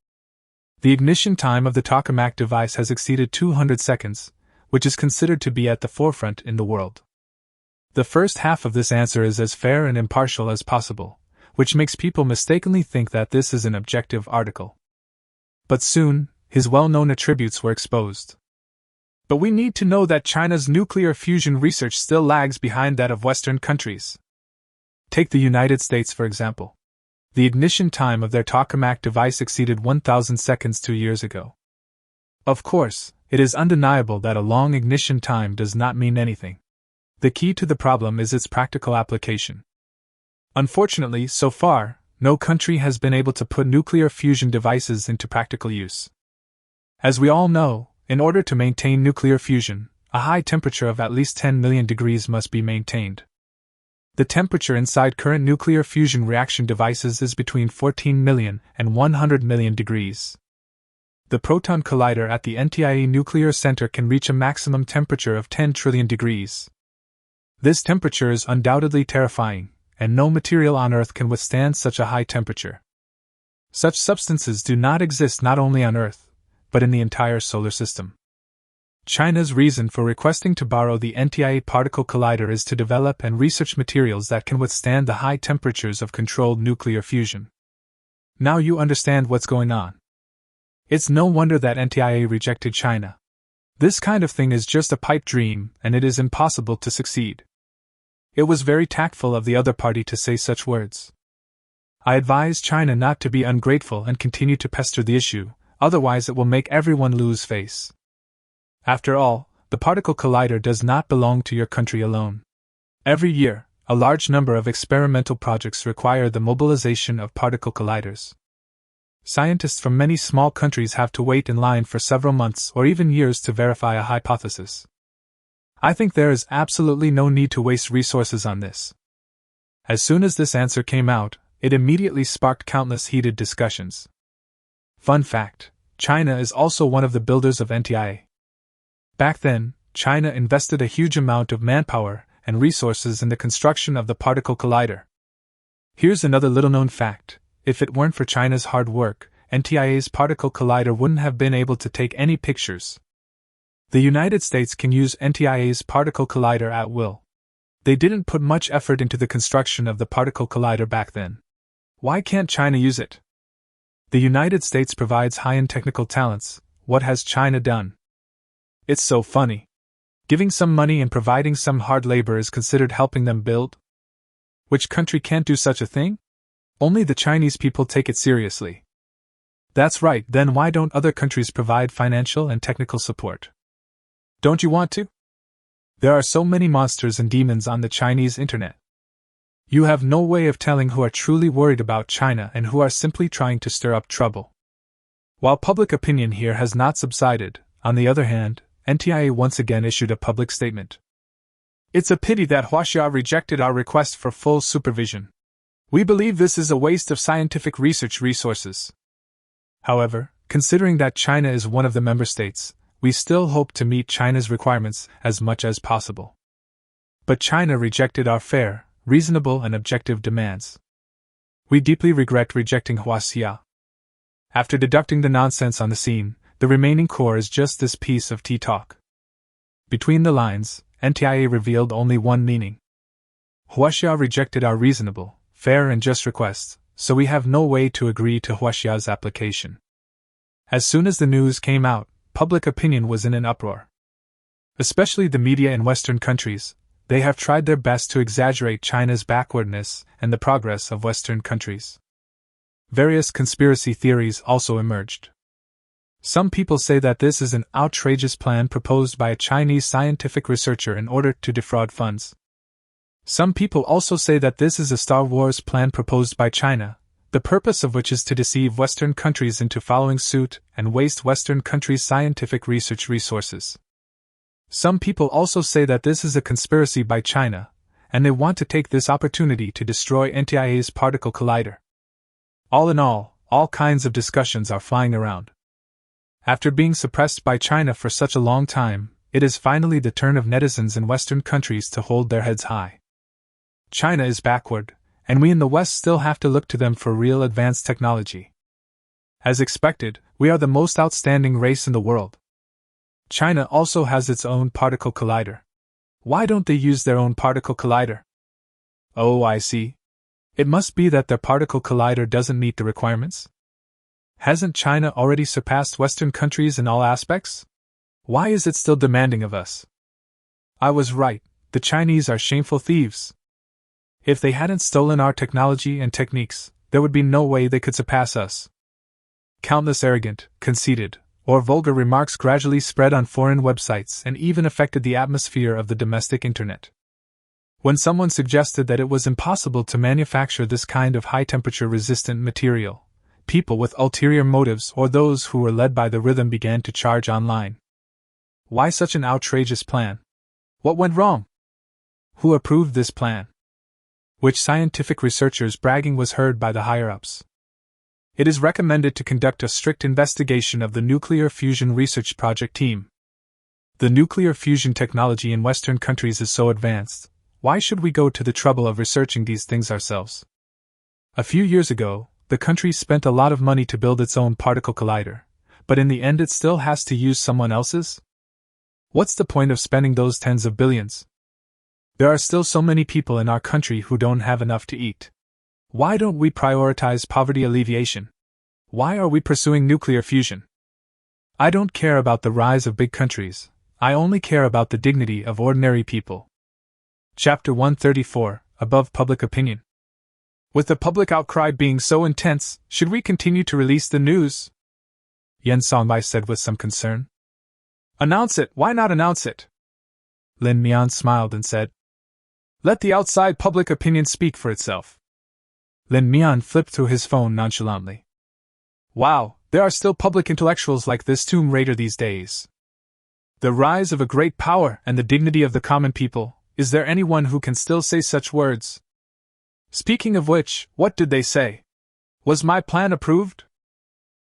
The ignition time of the tokamak device has exceeded 200 seconds, which is considered to be at the forefront in the world. The first half of this answer is as fair and impartial as possible, which makes people mistakenly think that this is an objective article. But soon, his well-known attributes were exposed. But we need to know that China's nuclear fusion research still lags behind that of Western countries. Take the United States, for example. The ignition time of their tokamak device exceeded 1,000 seconds 2 years ago. Of course, it is undeniable that a long ignition time does not mean anything. The key to the problem is its practical application. Unfortunately, so far, no country has been able to put nuclear fusion devices into practical use. As we all know, in order to maintain nuclear fusion, a high temperature of at least 10 million degrees must be maintained. The temperature inside current nuclear fusion reaction devices is between 14 million and 100 million degrees. The proton collider at the NTIA Nuclear Center can reach a maximum temperature of 10 trillion degrees. This temperature is undoubtedly terrifying, and no material on Earth can withstand such a high temperature. Such substances do not exist not only on Earth, but in the entire solar system. China's reason for requesting to borrow the NTIA particle collider is to develop and research materials that can withstand the high temperatures of controlled nuclear fusion. Now you understand what's going on. It's no wonder that NTIA rejected China. This kind of thing is just a pipe dream, and it is impossible to succeed. It was very tactful of the other party to say such words. I advise China not to be ungrateful and continue to pester the issue, otherwise it will make everyone lose face. After all, the particle collider does not belong to your country alone. Every year, a large number of experimental projects require the mobilization of particle colliders. Scientists from many small countries have to wait in line for several months or even years to verify a hypothesis. I think there is absolutely no need to waste resources on this. As soon as this answer came out, it immediately sparked countless heated discussions. Fun fact: China is also one of the builders of NTIA. Back then, China invested a huge amount of manpower and resources in the construction of the particle collider. Here's another little-known fact: if it weren't for China's hard work, NTIA's particle collider wouldn't have been able to take any pictures. The United States can use NTIA's particle collider at will. They didn't put much effort into the construction of the particle collider back then. Why can't China use it? The United States provides high-end technical talents. What has China done? It's so funny. Giving some money and providing some hard labor is considered helping them build? Which country can't do such a thing? Only the Chinese people take it seriously. That's right, then why don't other countries provide financial and technical support? Don't you want to? There are so many monsters and demons on the Chinese internet. You have no way of telling who are truly worried about China and who are simply trying to stir up trouble. While public opinion here has not subsided, on the other hand, NTIA once again issued a public statement. It's a pity that Huaxia rejected our request for full supervision. We believe this is a waste of scientific research resources. However, considering that China is one of the member states, we still hope to meet China's requirements as much as possible. But China rejected our fair, reasonable and objective demands. We deeply regret rejecting Huaxia. After deducting the nonsense on the scene, the remaining core is just this piece of tea talk. Between the lines, NTIA revealed only one meaning. Huaxia rejected our reasonable, fair and just requests, so we have no way to agree to Huaxia's application. As soon as the news came out, public opinion was in an uproar. Especially the media in Western countries, they have tried their best to exaggerate China's backwardness and the progress of Western countries. Various conspiracy theories also emerged. Some people say that this is an outrageous plan proposed by a Chinese scientific researcher in order to defraud funds. Some people also say that this is a Star Wars plan proposed by China, the purpose of which is to deceive Western countries into following suit and waste Western countries' scientific research resources. Some people also say that this is a conspiracy by China, and they want to take this opportunity to destroy NTIA's particle collider. All in all All kinds of discussions are flying around. After being suppressed by China for such a long time, it is finally the turn of netizens in Western countries to hold their heads high. China is backward, and we in the West still have to look to them for real advanced technology. As expected, we are the most outstanding race in the world. China also has its own particle collider. Why don't they use their own particle collider? Oh, I see. It must be that their particle collider doesn't meet the requirements? Hasn't China already surpassed Western countries in all aspects? Why is it still demanding of us? I was right, the Chinese are shameful thieves. If they hadn't stolen our technology and techniques, there would be no way they could surpass us. Countless arrogant, conceited, or vulgar remarks gradually spread on foreign websites and even affected the atmosphere of the domestic internet. When someone suggested that it was impossible to manufacture this kind of high-temperature resistant material, people with ulterior motives or those who were led by the rhythm began to charge online. Why such an outrageous plan? What went wrong? Who approved this plan? Which scientific researchers' bragging was heard by the higher-ups? It is recommended to conduct a strict investigation of the Nuclear Fusion Research Project team. The nuclear fusion technology in Western countries is so advanced, why should we go to the trouble of researching these things ourselves? A few years ago, the country spent a lot of money to build its own particle collider, but in the end it still has to use someone else's? What's the point of spending those tens of billions? There are still so many people in our country who don't have enough to eat. Why don't we prioritize poverty alleviation? Why are we pursuing nuclear fusion? I don't care about the rise of big countries, I only care about the dignity of ordinary people. Chapter 134, Above Public Opinion. With the public outcry being so intense, should we continue to release the news? Yen Songbai said with some concern. Announce it, why not announce it? Lin Mian smiled and said. Let the outside public opinion speak for itself. Lin Mian flipped through his phone nonchalantly. Wow, there are still public intellectuals like this Tomb Raider these days. The rise of a great power and the dignity of the common people, is there anyone who can still say such words? Speaking of which, what did they say? Was my plan approved?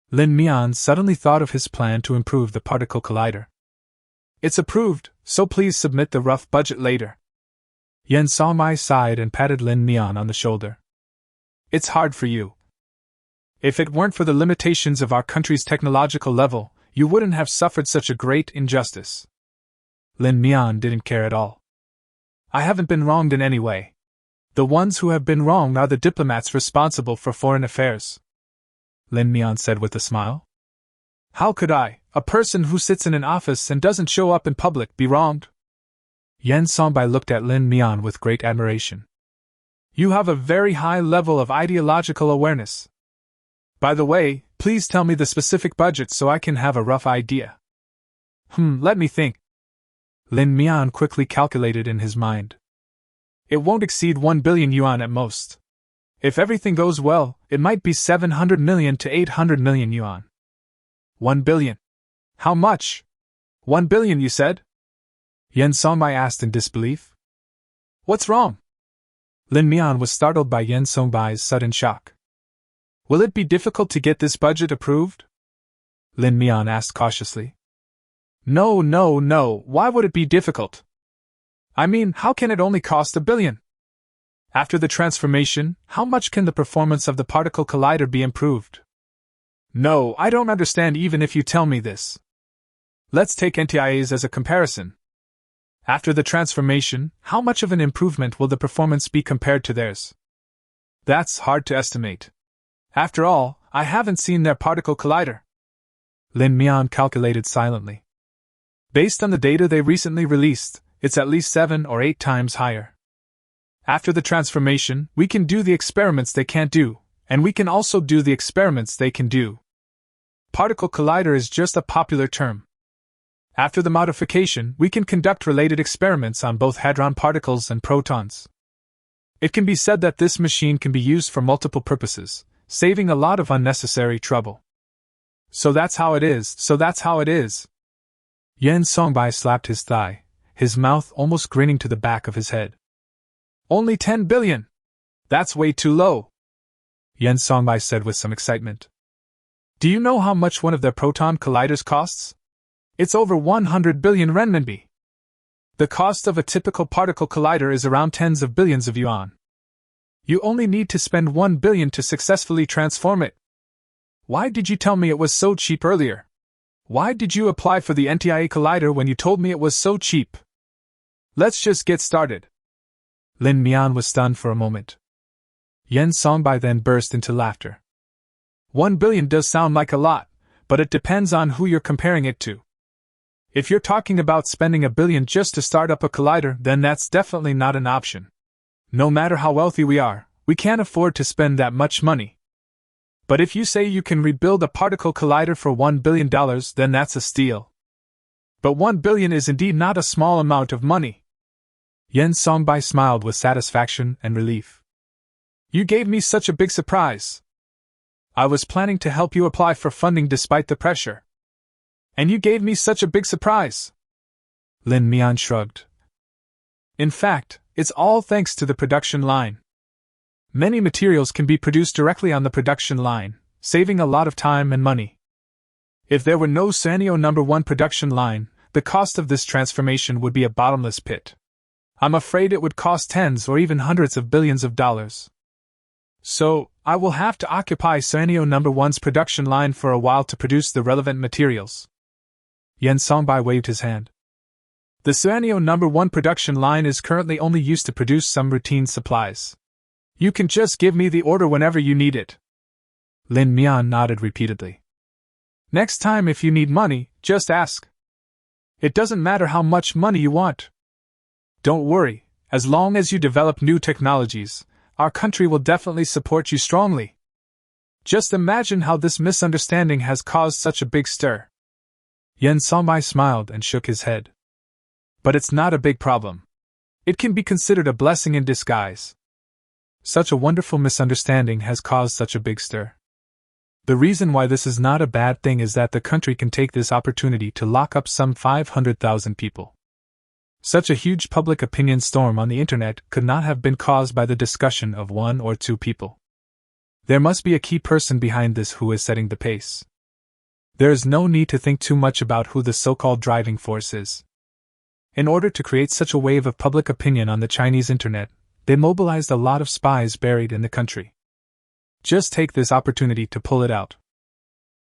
Lin Mian suddenly thought of his plan to improve the particle collider. It's approved, so please submit the rough budget later. Yen Songbai sighed and patted Lin Mian on the shoulder. It's hard for you. If it weren't for the limitations of our country's technological level, you wouldn't have suffered such a great injustice. Lin Mian didn't care at all. I haven't been wronged in any way. The ones who have been wronged are the diplomats responsible for foreign affairs. Lin Mian said with a smile. How could I, a person who sits in an office and doesn't show up in public, be wronged? Yen Songbai looked at Lin Mian with great admiration. You have a very high level of ideological awareness. By the way, please tell me the specific budget so I can have a rough idea. Let me think. Lin Mian quickly calculated in his mind. It won't exceed 1 billion yuan at most. If everything goes well, it might be 700 million to 800 million yuan. 1 billion. How much? 1 billion, you said? Yen Songbai asked in disbelief. What's wrong? Lin Mian was startled by Yen Songbai's sudden shock. Will it be difficult to get this budget approved? Lin Mian asked cautiously. No, why would it be difficult? I mean, how can it only cost 1 billion? After the transformation, how much can the performance of the particle collider be improved? No, I don't understand even if you tell me this. Let's take NTIAs as a comparison. After the transformation, how much of an improvement will the performance be compared to theirs? That's hard to estimate. After all, I haven't seen their particle collider. Lin Mian calculated silently. Based on the data they recently released, it's at least 7 or 8 times higher. After the transformation, we can do the experiments they can't do, and we can also do the experiments they can do. Particle collider is just a popular term. After the modification, we can conduct related experiments on both hadron particles and protons. It can be said that this machine can be used for multiple purposes, saving a lot of unnecessary trouble. So that's how it is. Yen Songbai slapped his thigh, his mouth almost grinning to the back of his head. Only 10 billion! That's way too low! Yen Songbai said with some excitement. Do you know how much one of their proton colliders costs? It's over 100 billion renminbi. The cost of a typical particle collider is around tens of billions of yuan. You only need to spend 1 billion to successfully transform it. Why did you tell me it was so cheap earlier? Why did you apply for the NTIA collider when you told me it was so cheap? Let's just get started. Lin Mian was stunned for a moment. Yen Songbai then burst into laughter. 1 billion does sound like a lot, but it depends on who you're comparing it to. If you're talking about spending 1 billion just to start up a collider, then that's definitely not an option. No matter how wealthy we are, we can't afford to spend that much money. But if you say you can rebuild a particle collider for $1 billion, then that's a steal. But 1 billion is indeed not a small amount of money. Yen Songbai smiled with satisfaction and relief. You gave me such a big surprise. I was planning to help you apply for funding despite the pressure. And you gave me such a big surprise. Lin Mian shrugged. In fact, it's all thanks to the production line. Many materials can be produced directly on the production line, saving a lot of time and money. If there were no Sanyo No. 1 production line, the cost of this transformation would be a bottomless pit. I'm afraid it would cost tens or even hundreds of billions of dollars. So, I will have to occupy Sanyo No. 1's production line for a while to produce the relevant materials. Yen Songbai waved his hand. The Sanyo No. 1 production line is currently only used to produce some routine supplies. You can just give me the order whenever you need it. Lin Mian nodded repeatedly. Next time if you need money, just ask. It doesn't matter how much money you want. Don't worry, as long as you develop new technologies, our country will definitely support you strongly. Just imagine how this misunderstanding has caused such a big stir. Yen Songbai smiled and shook his head. But it's not a big problem. It can be considered a blessing in disguise. Such a wonderful misunderstanding has caused such a big stir. The reason why this is not a bad thing is that the country can take this opportunity to lock up some 500,000 people. Such a huge public opinion storm on the internet could not have been caused by the discussion of 1 or 2 people. There must be a key person behind this who is setting the pace. There is no need to think too much about who the so-called driving force is. In order to create such a wave of public opinion on the Chinese internet, they mobilized a lot of spies buried in the country. Just take this opportunity to pull it out.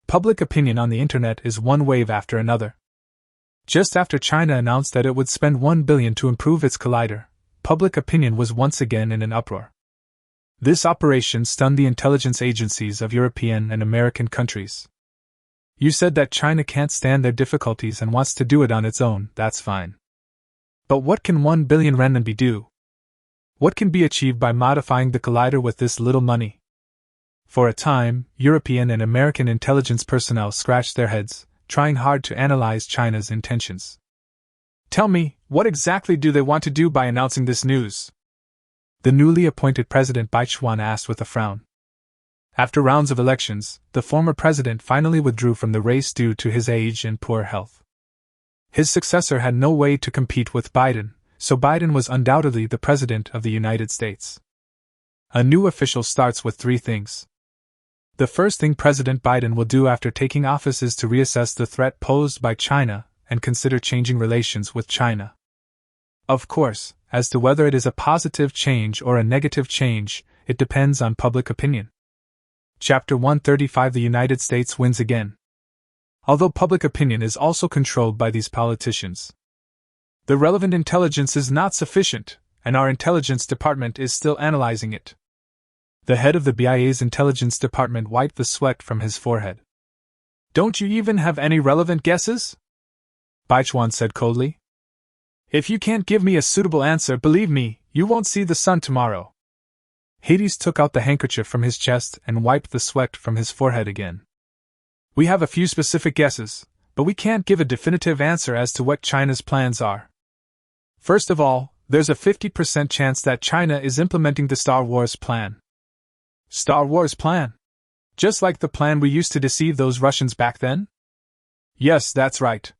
Public opinion on the internet is one wave after another. Just after China announced that it would spend 1 billion to improve its collider, public opinion was once again in an uproar. This operation stunned the intelligence agencies of European and American countries. You said that China can't stand their difficulties and wants to do it on its own, that's fine. But what can 1 billion renminbi do? What can be achieved by modifying the collider with this little money? For a time, European and American intelligence personnel scratched their heads, trying hard to analyze China's intentions. Tell me, what exactly do they want to do by announcing this news? The newly appointed President Baichuan asked with a frown. After rounds of elections, the former president finally withdrew from the race due to his age and poor health. His successor had no way to compete with Biden, so Biden was undoubtedly the President of the United States. A new official starts with 3 things. The first thing President Biden will do after taking office is to reassess the threat posed by China and consider changing relations with China. Of course, as to whether it is a positive change or a negative change, it depends on public opinion. Chapter 135 The United States wins again. Although public opinion is also controlled by these politicians, the relevant intelligence is not sufficient, and our intelligence department is still analyzing it. The head of the BIA's intelligence department wiped the sweat from his forehead. Don't you even have any relevant guesses? Baichuan said coldly. If you can't give me a suitable answer, believe me, you won't see the sun tomorrow. Hades took out the handkerchief from his chest and wiped the sweat from his forehead again. We have a few specific guesses, but we can't give a definitive answer as to what China's plans are. First of all, there's a 50% chance that China is implementing the Star Wars plan. Star Wars plan? Just like the plan we used to deceive those Russians back then? Yes, that's right.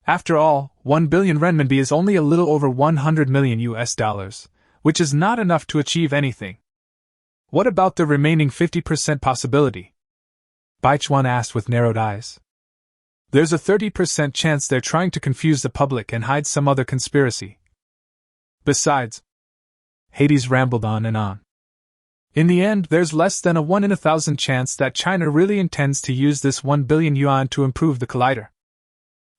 After all, 1 billion renminbi is only a little over 100 million US dollars, which is not enough to achieve anything. What about the remaining 50% possibility? Baichuan asked with narrowed eyes. There's a 30% chance they're trying to confuse the public and hide some other conspiracy. Besides, Hades rambled on and on. In the end, there's less than a 1 in 1,000 chance that China really intends to use this 1 billion yuan to improve the collider.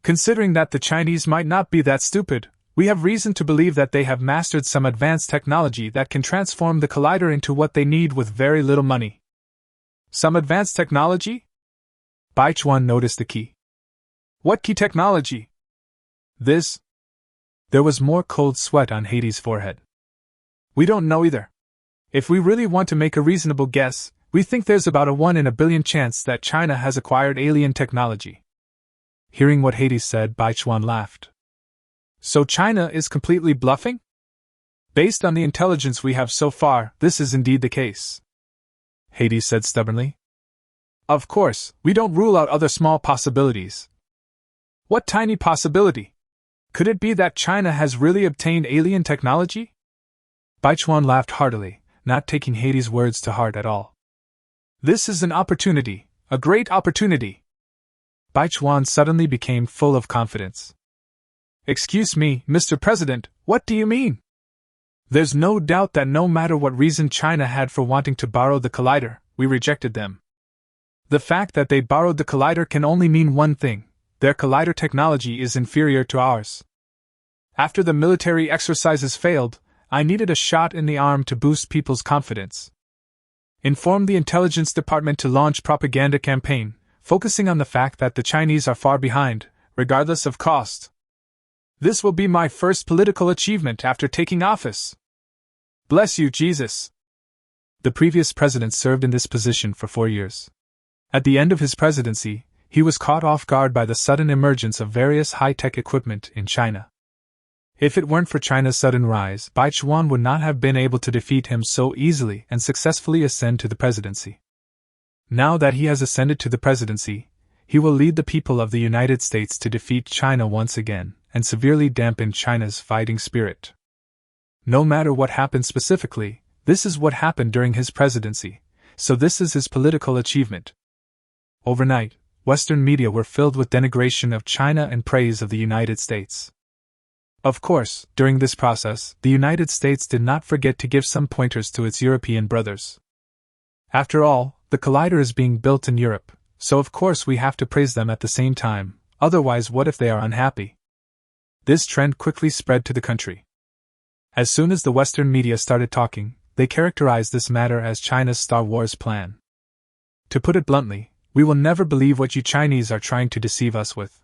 Considering that the Chinese might not be that stupid, we have reason to believe that they have mastered some advanced technology that can transform the collider into what they need with very little money. Some advanced technology? Baichuan noticed the key. What key technology? This? There was more cold sweat on Hades' forehead. We don't know either. If we really want to make a reasonable guess, we think there's about a 1 in a billion chance that China has acquired alien technology. Hearing what Hades said, Baichuan laughed. So China is completely bluffing? Based on the intelligence we have so far, this is indeed the case. Hades said stubbornly. Of course, we don't rule out other small possibilities. What tiny possibility? Could it be that China has really obtained alien technology? Baichuan laughed heartily, not taking Hades' words to heart at all. This is an opportunity, a great opportunity. Baichuan suddenly became full of confidence. Excuse me, Mr. President, what do you mean? There's no doubt that no matter what reason China had for wanting to borrow the collider, we rejected them. The fact that they borrowed the collider can only mean one thing: their collider technology is inferior to ours. After the military exercises failed, I needed a shot in the arm to boost people's confidence. Inform the intelligence department to launch propaganda campaign, focusing on the fact that the Chinese are far behind, regardless of cost. This will be my first political achievement after taking office. Bless you, Jesus. The previous president served in this position for 4 years. At the end of his presidency, he was caught off guard by the sudden emergence of various high-tech equipment in China. If it weren't for China's sudden rise, Baichuan would not have been able to defeat him so easily and successfully ascend to the presidency. Now that he has ascended to the presidency, he will lead the people of the United States to defeat China once again and severely dampen China's fighting spirit. No matter what happened specifically, this is what happened during his presidency, so this is his political achievement. Overnight, Western media were filled with denigration of China and praise of the United States. Of course, during this process, the United States did not forget to give some pointers to its European brothers. After all, the collider is being built in Europe, so of course we have to praise them at the same time, otherwise what if they are unhappy? This trend quickly spread to the country. As soon as the Western media started talking, they characterized this matter as China's Star Wars plan. To put it bluntly, we will never believe what you Chinese are trying to deceive us with.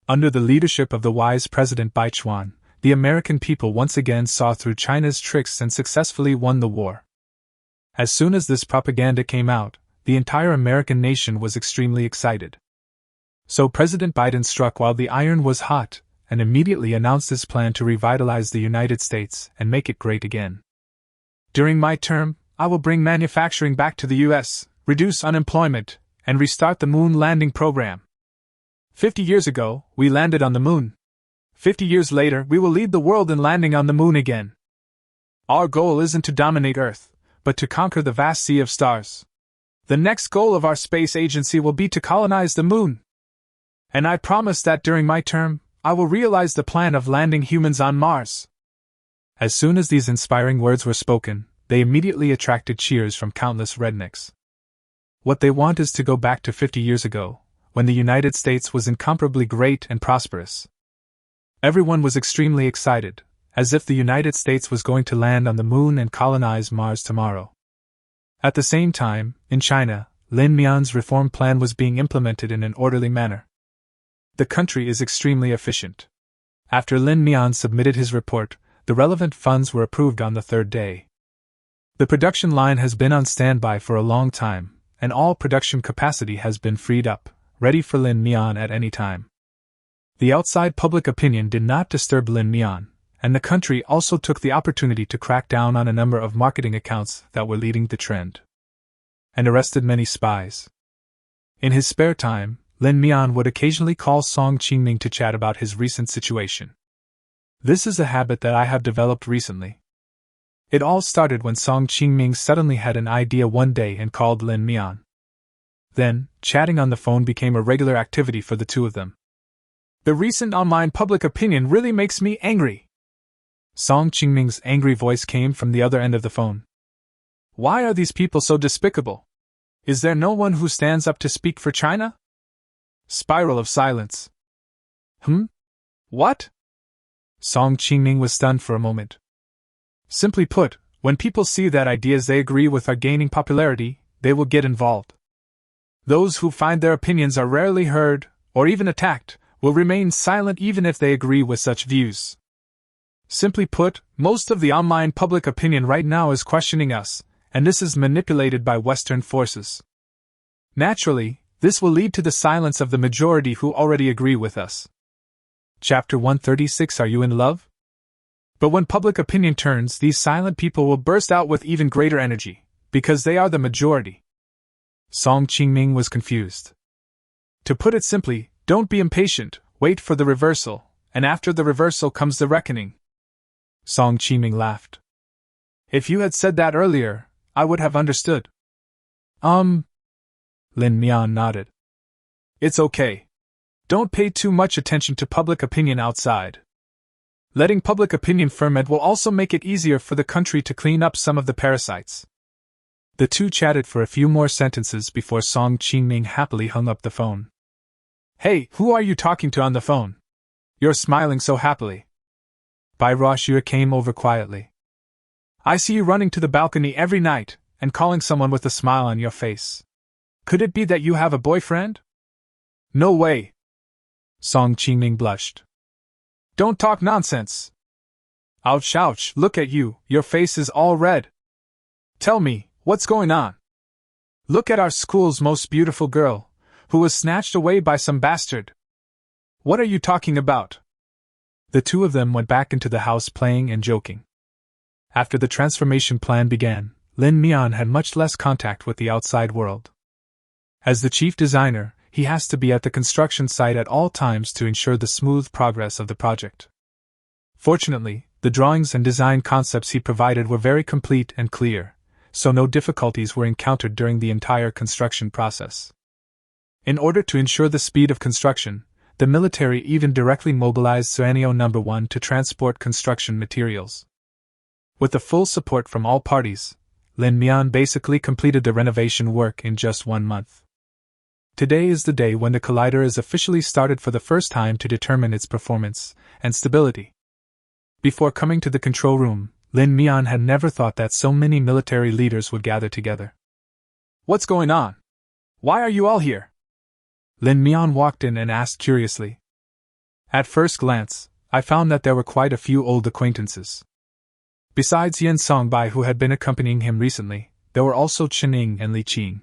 Under the leadership of the wise President Baichuan, the American people once again saw through China's tricks and successfully won the war. As soon as this propaganda came out, the entire American nation was extremely excited. So President Biden struck while the iron was hot, and immediately announced his plan to revitalize the United States and make it great again. During my term, I will bring manufacturing back to the U.S., reduce unemployment, and restart the moon landing program. 50 years ago, we landed on the moon. 50 years later, we will lead the world in landing on the moon again. Our goal isn't to dominate Earth, but to conquer the vast sea of stars. The next goal of our space agency will be to colonize the moon. And I promise that during my term, I will realize the plan of landing humans on Mars. As soon as these inspiring words were spoken, they immediately attracted cheers from countless rednecks. What they want is to go back to 50 years ago, when the United States was incomparably great and prosperous. Everyone was extremely excited, as if the United States was going to land on the moon and colonize Mars tomorrow. At the same time, in China, Lin Mian's reform plan was being implemented in an orderly manner. The country is extremely efficient. After Lin Mian submitted his report, the relevant funds were approved on the third day. The production line has been on standby for a long time, and all production capacity has been freed up, ready for Lin Mian at any time. The outside public opinion did not disturb Lin Mian, and the country also took the opportunity to crack down on a number of marketing accounts that were leading the trend, and arrested many spies. In his spare time, Lin Mian would occasionally call Song Qingming to chat about his recent situation. This is a habit that I have developed recently. It all started when Song Qingming suddenly had an idea one day and called Lin Mian. Then, chatting on the phone became a regular activity for the two of them. The recent online public opinion really makes me angry. Song Qingming's angry voice came from the other end of the phone. Why are these people so despicable? Is there no one who stands up to speak for China? Spiral of silence. What? Song Qingming was stunned for a moment. Simply put, when people see that ideas they agree with are gaining popularity, they will get involved. Those who find their opinions are rarely heard, or even attacked, will remain silent even if they agree with such views. Simply put, most of the online public opinion right now is questioning us, and this is manipulated by Western forces. Naturally, this will lead to the silence of the majority who already agree with us. Chapter 136. Are you in love? But when public opinion turns, these silent people will burst out with even greater energy, because they are the majority. Song Qingming was confused. To put it simply, don't be impatient, wait for the reversal, and after the reversal comes the reckoning. Song Qingming laughed. If you had said that earlier, I would have understood. Lin Mian nodded. It's okay. Don't pay too much attention to public opinion outside. Letting public opinion ferment will also make it easier for the country to clean up some of the parasites. The two chatted for a few more sentences before Song Qingming happily hung up the phone. Hey, who are you talking to on the phone? You're smiling so happily. Bai Ruoxue came over quietly. I see you running to the balcony every night, and calling someone with a smile on your face. Could it be that you have a boyfriend? No way. Song Qingming blushed. Don't talk nonsense. Ouch, ouch, look at you, your face is all red. Tell me, what's going on? Look at our school's most beautiful girl, who was snatched away by some bastard. What are you talking about? The two of them went back into the house playing and joking. After the transformation plan began, Lin Mian had much less contact with the outside world. As the chief designer, he has to be at the construction site at all times to ensure the smooth progress of the project. Fortunately, the drawings and design concepts he provided were very complete and clear, so no difficulties were encountered during the entire construction process. In order to ensure the speed of construction, the military even directly mobilized Suanio No. 1 to transport construction materials. With the full support from all parties, Lin Mian basically completed the renovation work in just 1 month. Today is the day when the collider is officially started for the first time to determine its performance and stability. Before coming to the control room, Lin Mian had never thought that so many military leaders would gather together. What's going on? Why are you all here? Lin Mian walked in and asked curiously. At first glance, I found that there were quite a few old acquaintances. Besides Yen Songbai, who had been accompanying him recently, there were also Chening and Li Qing.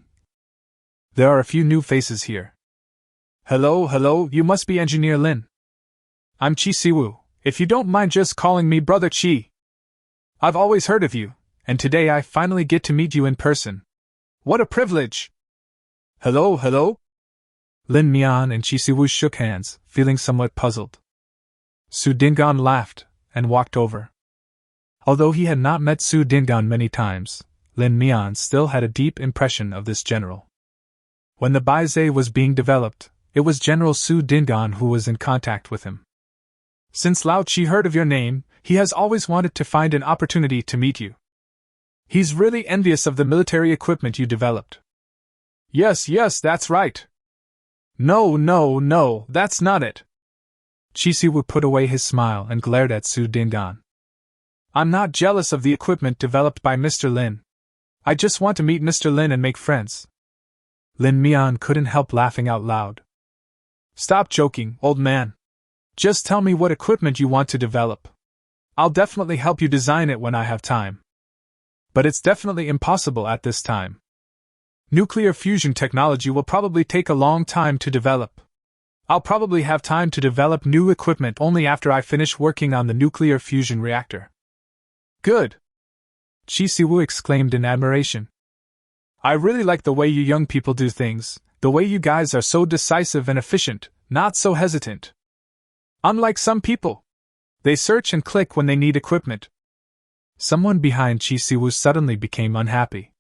There are a few new faces here. Hello, you must be Engineer Lin. I'm Qi Siwu, if you don't mind just calling me Brother Qi. I've always heard of you, and today I finally get to meet you in person. What a privilege! Hello? Lin Mian and Qi Siwu shook hands, feeling somewhat puzzled. Su Dingan laughed, and walked over. Although he had not met Su Dingan many times, Lin Mian still had a deep impression of this general. When the Baizhe was being developed, it was General Su Dingan who was in contact with him. Since Lao Qi heard of your name, he has always wanted to find an opportunity to meet you. He's really envious of the military equipment you developed. Yes, that's right. No, that's not it. Qi Siwu put away his smile and glared at Su Dingan. I'm not jealous of the equipment developed by Mr. Lin. I just want to meet Mr. Lin and make friends. Lin Mian couldn't help laughing out loud. Stop joking, old man. Just tell me what equipment you want to develop. I'll definitely help you design it when I have time. But it's definitely impossible at this time. Nuclear fusion technology will probably take a long time to develop. I'll probably have time to develop new equipment only after I finish working on the nuclear fusion reactor. Good! Qi Siwu exclaimed in admiration. I really like the way you young people do things, the way you guys are so decisive and efficient, not so hesitant. Unlike some people. They search and click when they need equipment. Someone behind Qi Siwu suddenly became unhappy.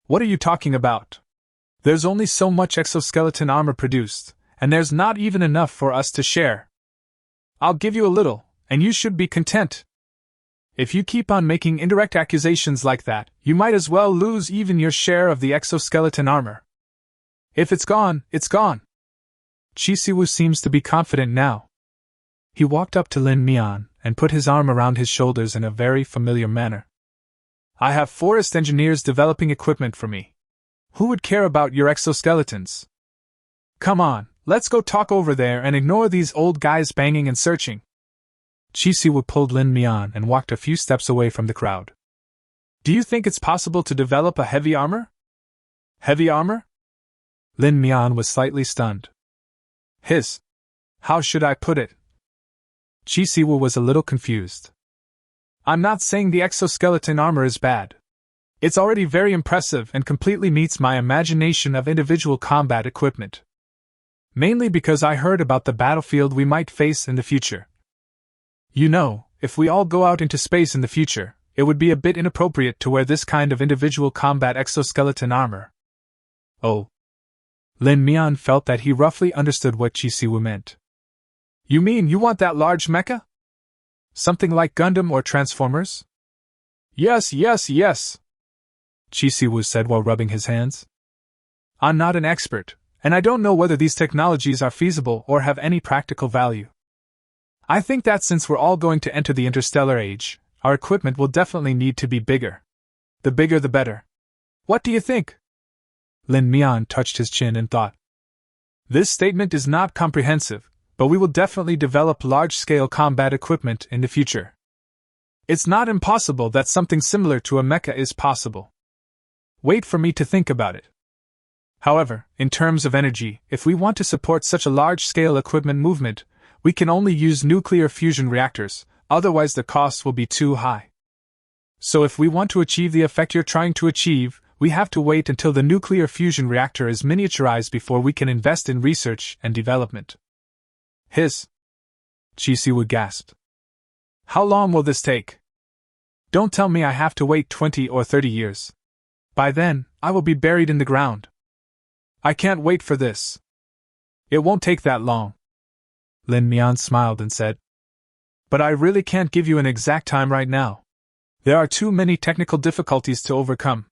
What are you talking about? There's only so much exoskeleton armor produced, and there's not even enough for us to share. I'll give you a little, and you should be content. If you keep on making indirect accusations like that, you might as well lose even your share of the exoskeleton armor. If it's gone, it's gone. Chisiwu seems to be confident now. He walked up to Lin Mian and put his arm around his shoulders in a very familiar manner. I have forest engineers developing equipment for me. Who would care about your exoskeletons? Come on, let's go talk over there and ignore these old guys banging and searching. Chisiwu pulled Lin Mian and walked a few steps away from the crowd. Do you think it's possible to develop a heavy armor? Heavy armor? Lin Mian was slightly stunned. How should I put it? Chisiwu was a little confused. I'm not saying the exoskeleton armor is bad. It's already very impressive and completely meets my imagination of individual combat equipment. Mainly because I heard about the battlefield we might face in the future. You know, if we all go out into space in the future, it would be a bit inappropriate to wear this kind of individual combat exoskeleton armor. Oh. Lin Mian felt that he roughly understood what Chisiwu meant. You mean you want that large mecha? Something like Gundam or Transformers? Yes. Chisiwu said while rubbing his hands. I'm not an expert, and I don't know whether these technologies are feasible or have any practical value. I think that since we're all going to enter the interstellar age, our equipment will definitely need to be bigger. The bigger the better. What do you think? Lin Mian touched his chin and thought. This statement is not comprehensive, but we will definitely develop large-scale combat equipment in the future. It's not impossible that something similar to a mecha is possible. Wait for me to think about it. However, in terms of energy, if we want to support such a large-scale equipment movement, we can only use nuclear fusion reactors, otherwise the costs will be too high. So if we want to achieve the effect you're trying to achieve, we have to wait until the nuclear fusion reactor is miniaturized before we can invest in research and development. Chisiwu gasped. How long will this take? Don't tell me I have to wait 20 or 30 years. By then, I will be buried in the ground. I can't wait for this. It won't take that long. Lin Mian smiled and said. But I really can't give you an exact time right now. There are too many technical difficulties to overcome.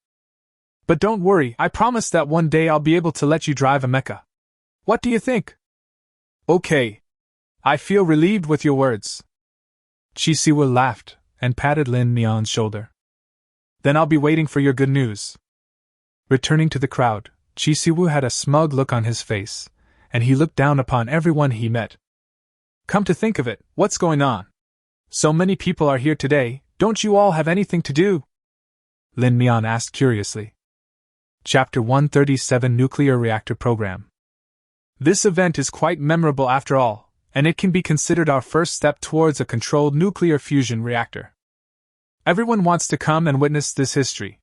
But don't worry, I promise that one day I'll be able to let you drive a mecha. What do you think? Okay. I feel relieved with your words. Chisiwu laughed and patted Lin Mian's shoulder. Then I'll be waiting for your good news. Returning to the crowd, Chisiwu had a smug look on his face, and he looked down upon everyone he met. Come to think of it, what's going on? So many people are here today, don't you all have anything to do? Lin Mian asked curiously. Chapter 137 Nuclear Reactor Program. This event is quite memorable after all, and it can be considered our first step towards a controlled nuclear fusion reactor. Everyone wants to come and witness this history.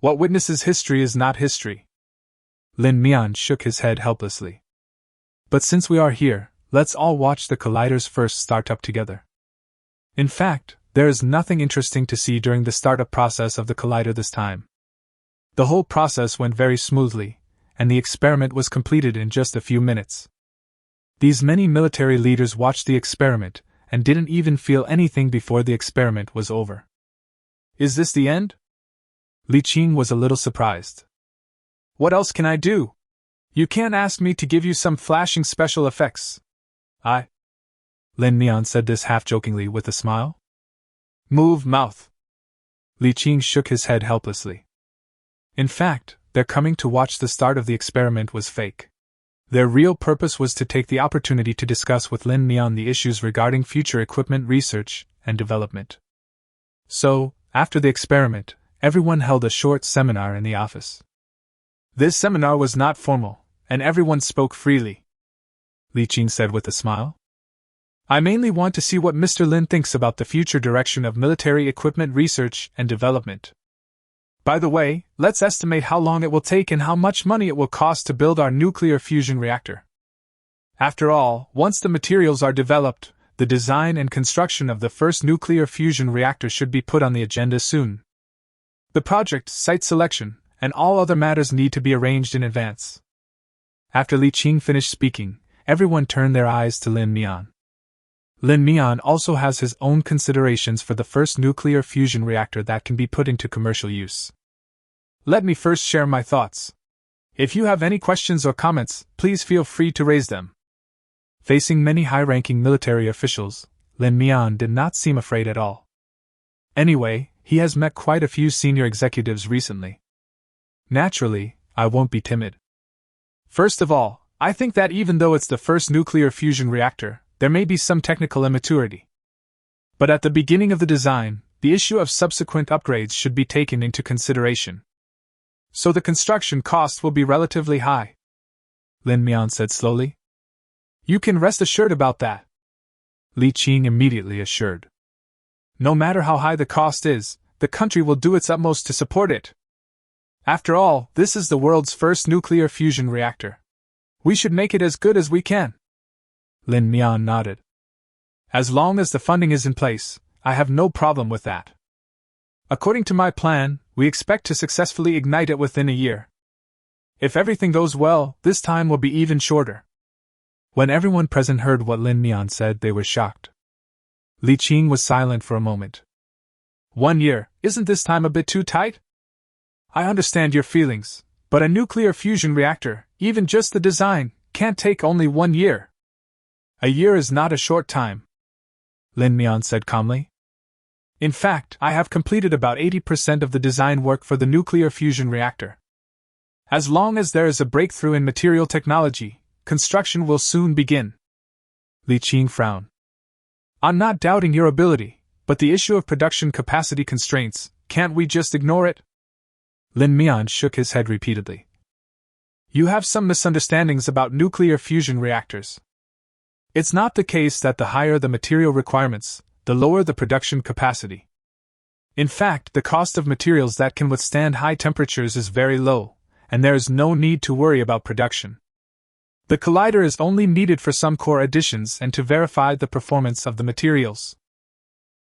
What witnesses history is not history. Lin Mian shook his head helplessly. But since we are here, let's all watch the Collider's first startup together. In fact, there is nothing interesting to see during the startup process of the Collider this time. The whole process went very smoothly, and the experiment was completed in just a few minutes. These many military leaders watched the experiment and didn't even feel anything before the experiment was over. Is this the end? Li Qing was a little surprised. What else can I do? You can't ask me to give you some flashing special effects. Lin Mian said this half-jokingly with a smile. Move mouth. Li Qing shook his head helplessly. In fact, their coming to watch the start of the experiment was fake. Their real purpose was to take the opportunity to discuss with Lin Mian the issues regarding future equipment research and development. So, after the experiment, everyone held a short seminar in the office. This seminar was not formal, and everyone spoke freely. Li Qing said with a smile. I mainly want to see what Mr. Lin thinks about the future direction of military equipment research and development. By the way, let's estimate how long it will take and how much money it will cost to build our nuclear fusion reactor. After all, once the materials are developed, the design and construction of the first nuclear fusion reactor should be put on the agenda soon. The project, site selection, and all other matters need to be arranged in advance. After Li Qing finished speaking, everyone turned their eyes to Lin Mian. Lin Mian also has his own considerations for the first nuclear fusion reactor that can be put into commercial use. Let me first share my thoughts. If you have any questions or comments, please feel free to raise them. Facing many high-ranking military officials, Lin Mian did not seem afraid at all. Anyway, he has met quite a few senior executives recently. Naturally, I won't be timid. First of all, I think that even though it's the first nuclear fusion reactor, there may be some technical immaturity. But at the beginning of the design, the issue of subsequent upgrades should be taken into consideration. So the construction cost will be relatively high, Lin Mian said slowly. You can rest assured about that, Li Qing immediately assured. No matter how high the cost is, the country will do its utmost to support it. After all, this is the world's first nuclear fusion reactor. We should make it as good as we can. Lin Mian nodded. As long as the funding is in place, I have no problem with that. According to my plan, we expect to successfully ignite it within a year. If everything goes well, this time will be even shorter. When everyone present heard what Lin Mian said, they were shocked. Li Qing was silent for a moment. 1 year, isn't this time a bit too tight? I understand your feelings, but a nuclear fusion reactor, even just the design, can't take only 1 year. A year is not a short time, Lin Mian said calmly. In fact, I have completed about 80% of the design work for the nuclear fusion reactor. As long as there is a breakthrough in material technology, construction will soon begin. Li Qing frowned. I'm not doubting your ability, but the issue of production capacity constraints, can't we just ignore it? Lin Mian shook his head repeatedly. You have some misunderstandings about nuclear fusion reactors. It's not the case that the higher the material requirements, the lower the production capacity. In fact, the cost of materials that can withstand high temperatures is very low, and there is no need to worry about production. The collider is only needed for some core additions and to verify the performance of the materials.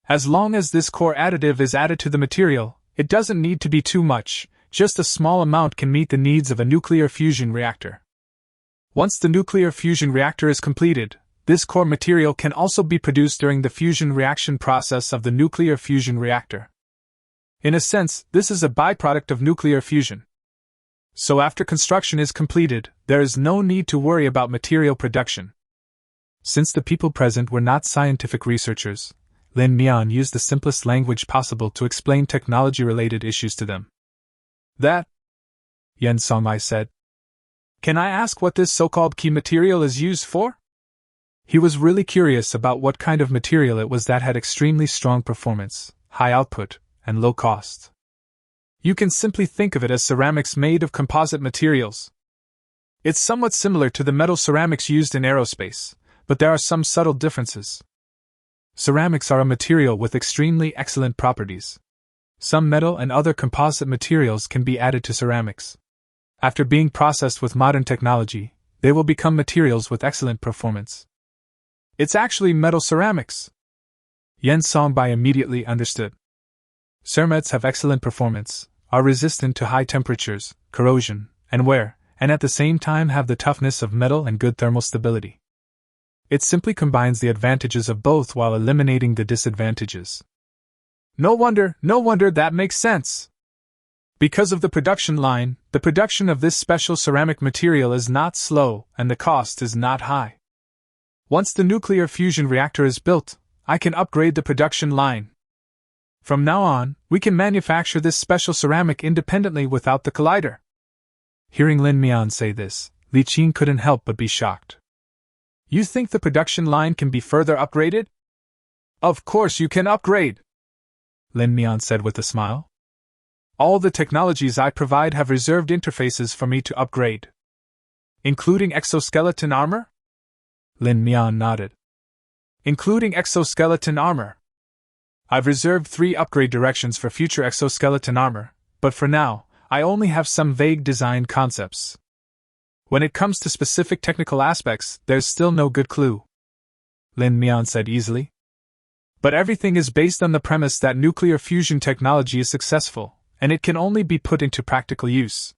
As long as this core additive is added to the material, it doesn't need to be too much, just a small amount can meet the needs of a nuclear fusion reactor. Once the nuclear fusion reactor is completed, this core material can also be produced during the fusion reaction process of the nuclear fusion reactor. In a sense, this is a byproduct of nuclear fusion. So after construction is completed, there is no need to worry about material production. Since the people present were not scientific researchers, Lin Mian used the simplest language possible to explain technology-related issues to them. That, Yen Songmai said. Can I ask what this so-called key material is used for? He was really curious about what kind of material it was that had extremely strong performance, high output, and low cost. You can simply think of it as ceramics made of composite materials. It's somewhat similar to the metal ceramics used in aerospace, but there are some subtle differences. Ceramics are a material with extremely excellent properties. Some metal and other composite materials can be added to ceramics. After being processed with modern technology, they will become materials with excellent performance. It's actually metal ceramics. Yen Songbai immediately understood. Cermets have excellent performance, are resistant to high temperatures, corrosion, and wear, and at the same time have the toughness of metal and good thermal stability. It simply combines the advantages of both while eliminating the disadvantages. No wonder that makes sense. Because of the production line, the production of this special ceramic material is not slow and the cost is not high. Once the nuclear fusion reactor is built, I can upgrade the production line. From now on, we can manufacture this special ceramic independently without the collider. Hearing Lin Mian say this, Li Qing couldn't help but be shocked. You think the production line can be further upgraded? Of course you can upgrade, Lin Mian said with a smile. All the technologies I provide have reserved interfaces for me to upgrade. Including exoskeleton armor? Lin Mian nodded. Including exoskeleton armor. I've reserved 3 upgrade directions for future exoskeleton armor, but for now, I only have some vague design concepts. When it comes to specific technical aspects, there's still no good clue, Lin Mian said easily. But everything is based on the premise that nuclear fusion technology is successful, and it can only be put into practical use.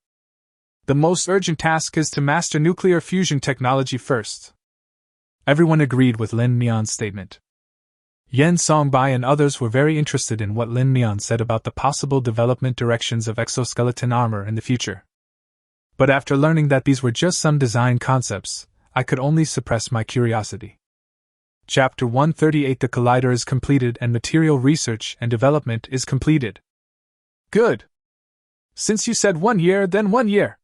The most urgent task is to master nuclear fusion technology first. Everyone agreed with Lin Mian's statement. Yen Songbai and others were very interested in what Lin Mian said about the possible development directions of exoskeleton armor in the future. But after learning that these were just some design concepts, I could only suppress my curiosity. Chapter 138: The Collider is completed and material research and development is completed. Good. Since you said 1 year, then 1 year,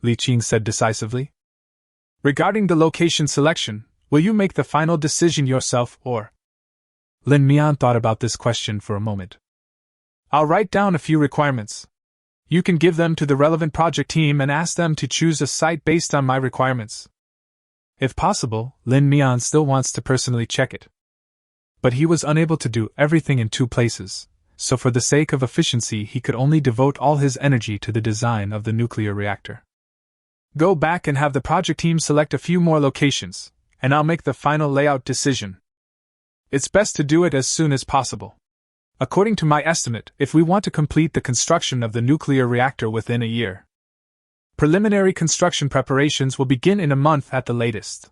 Li Qing said decisively. Regarding the location selection, will you make the final decision yourself or? Lin Mian thought about this question for a moment. I'll write down a few requirements. You can give them to the relevant project team and ask them to choose a site based on my requirements. If possible, Lin Mian still wants to personally check it. But he was unable to do everything in 2 places, so for the sake of efficiency he could only devote all his energy to the design of the nuclear reactor. Go back and have the project team select a few more locations, and I'll make the final layout decision. It's best to do it as soon as possible. According to my estimate, if we want to complete the construction of the nuclear reactor within a year, preliminary construction preparations will begin in a month at the latest.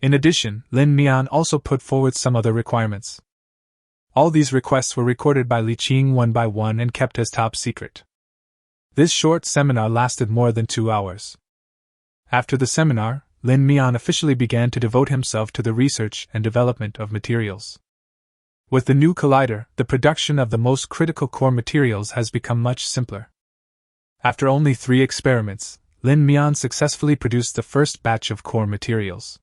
In addition, Lin Mian also put forward some other requirements. All these requests were recorded by Li Qing one by one and kept as top secret. This short seminar lasted more than 2 hours. After the seminar, Lin Mian officially began to devote himself to the research and development of materials. With the new collider, the production of the most critical core materials has become much simpler. After only 3 experiments, Lin Mian successfully produced the first batch of core materials.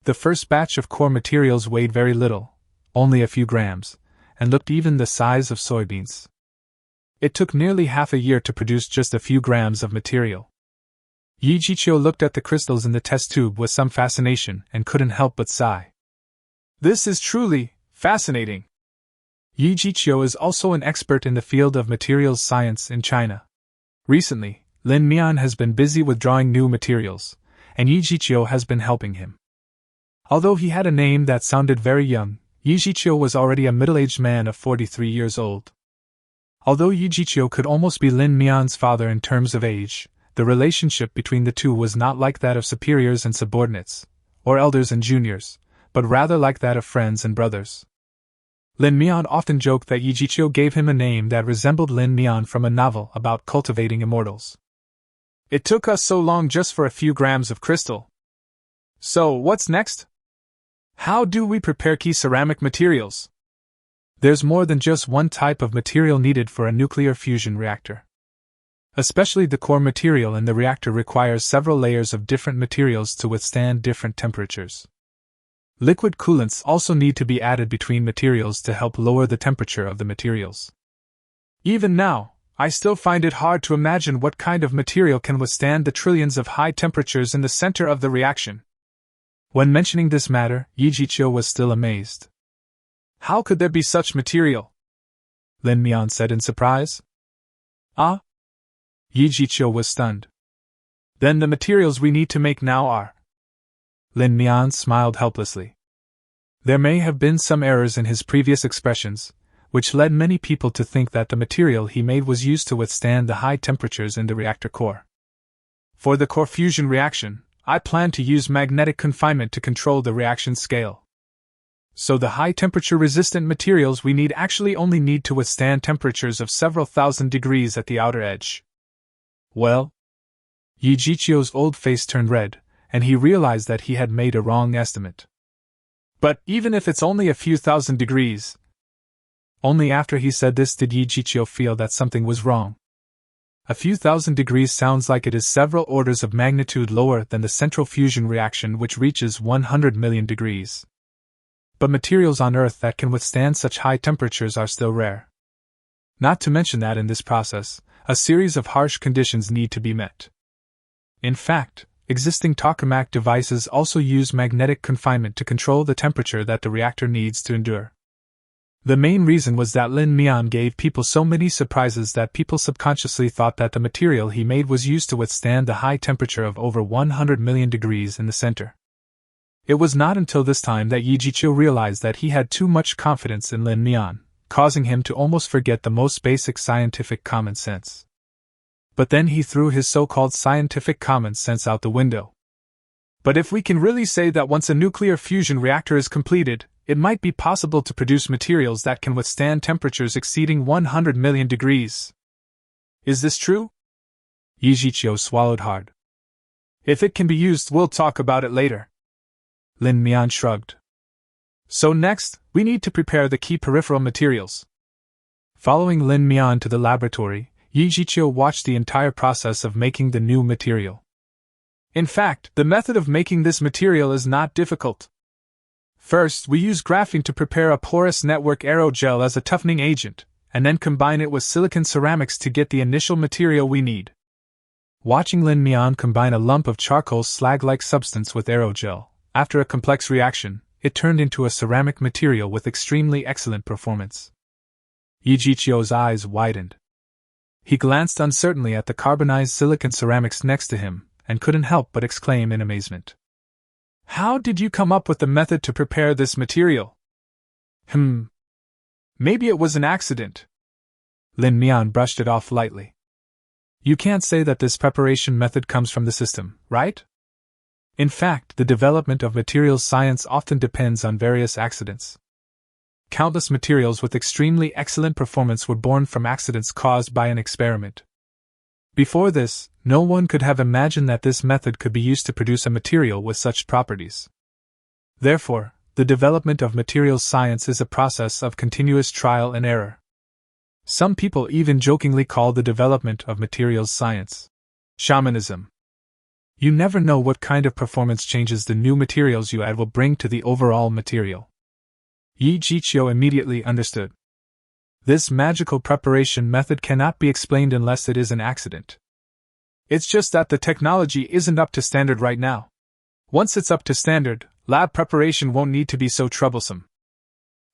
The first batch of core materials weighed very little, only a few grams, and looked even the size of soybeans. It took nearly half a year to produce just a few grams of material. Yi Jiqiu looked at the crystals in the test tube with some fascination and couldn't help but sigh. This is truly fascinating. Yi Jiqiu is also an expert in the field of materials science in China. Recently, Lin Mian has been busy with drawing new materials, and Yi Jiqiu has been helping him. Although he had a name that sounded very young, Yi Jiqiu was already a middle-aged man of 43 years old. Although Yi Jiqiu could almost be Lin Mian's father in terms of age, the relationship between the two was not like that of superiors and subordinates, or elders and juniors, but rather like that of friends and brothers. Lin Mian often joked that Yi Jiqiu gave him a name that resembled Lin Mian from a novel about cultivating immortals. It took us so long just for a few grams of crystal. So, what's next? How do we prepare key ceramic materials? There's more than just one type of material needed for a nuclear fusion reactor. Especially the core material in the reactor requires several layers of different materials to withstand different temperatures. Liquid coolants also need to be added between materials to help lower the temperature of the materials. Even now, I still find it hard to imagine what kind of material can withstand the trillions of high temperatures in the center of the reaction. When mentioning this matter, Yi Jiqiu was still amazed. How could there be such material? Lin Mian said in surprise. Ah? Yi Jiqiu was stunned. Then the materials we need to make now are. Lin Mian smiled helplessly. There may have been some errors in his previous expressions, which led many people to think that the material he made was used to withstand the high temperatures in the reactor core. For the core fusion reaction, I plan to use magnetic confinement to control the reaction scale. So the high-temperature resistant materials we need actually only need to withstand temperatures of several thousand degrees at the outer edge. Well? Yi Jiqiu's old face turned red, and he realized that he had made a wrong estimate. But even if it's only a few thousand degrees... Only after he said this did Yi Jiqiu feel that something was wrong. A few thousand degrees sounds like it is several orders of magnitude lower than the central fusion reaction, which reaches 100 million degrees. But materials on Earth that can withstand such high temperatures are still rare. Not to mention that in this process, a series of harsh conditions need to be met. In fact, existing tokamak devices also use magnetic confinement to control the temperature that the reactor needs to endure. The main reason was that Lin Mian gave people so many surprises that people subconsciously thought that the material he made was used to withstand the high temperature of over 100 million degrees in the center. It was not until this time that Yi Jiqiu realized that he had too much confidence in Lin Mian, causing him to almost forget the most basic scientific common sense. But then he threw his so-called scientific common sense out the window. But if we can really say that once a nuclear fusion reactor is completed, it might be possible to produce materials that can withstand temperatures exceeding 100 million degrees. Is this true? Yijichio swallowed hard. If it can be used, we'll talk about it later. Lin Mian shrugged. So next, we need to prepare the key peripheral materials. Following Lin Mian to the laboratory, Yijichio watched the entire process of making the new material. In fact, the method of making this material is not difficult. First, we use graphene to prepare a porous network aerogel as a toughening agent, and then combine it with silicon ceramics to get the initial material we need. Watching Lin Mian combine a lump of charcoal slag-like substance with aerogel, after a complex reaction, it turned into a ceramic material with extremely excellent performance. Yijichio's eyes widened. He glanced uncertainly at the carbonized silicon ceramics next to him, and couldn't help but exclaim in amazement. How did you come up with the method to prepare this material? Maybe it was an accident. Lin Mian brushed it off lightly. You can't say that this preparation method comes from the system, right? In fact, the development of materials science often depends on various accidents. Countless materials with extremely excellent performance were born from accidents caused by an experiment. Before this, no one could have imagined that this method could be used to produce a material with such properties. Therefore, the development of materials science is a process of continuous trial and error. Some people even jokingly call the development of materials science shamanism. You never know what kind of performance changes the new materials you add will bring to the overall material. Yijichio immediately understood. This magical preparation method cannot be explained unless it is an accident. It's just that the technology isn't up to standard right now. Once it's up to standard, lab preparation won't need to be so troublesome.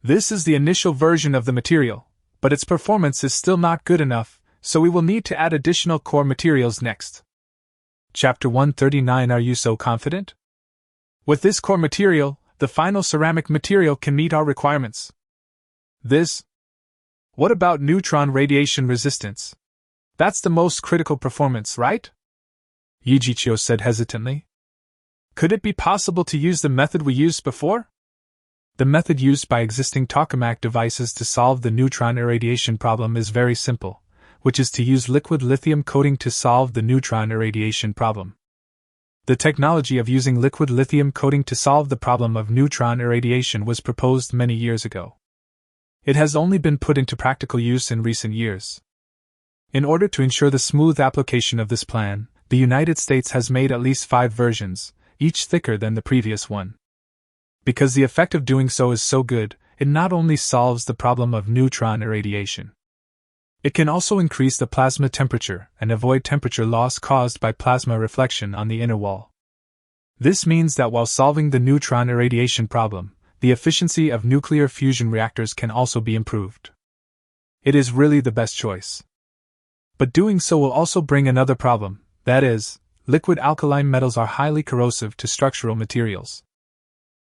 This is the initial version of the material, but its performance is still not good enough, so we will need to add additional core materials next. Chapter 139. Are you so confident? With this core material, the final ceramic material can meet our requirements. What about neutron radiation resistance? That's the most critical performance, right? Yijichio said hesitantly. Could it be possible to use the method we used before? The method used by existing tokamak devices to solve the neutron irradiation problem is very simple, which is to use liquid lithium coating to solve the neutron irradiation problem. The technology of using liquid lithium coating to solve the problem of neutron irradiation was proposed many years ago. It has only been put into practical use in recent years. In order to ensure the smooth application of this plan, the United States has made at least 5 versions, each thicker than the previous one. Because the effect of doing so is so good, it not only solves the problem of neutron irradiation. It can also increase the plasma temperature and avoid temperature loss caused by plasma reflection on the inner wall. This means that while solving the neutron irradiation problem, the efficiency of nuclear fusion reactors can also be improved. It is really the best choice. But doing so will also bring another problem, that is, liquid alkaline metals are highly corrosive to structural materials.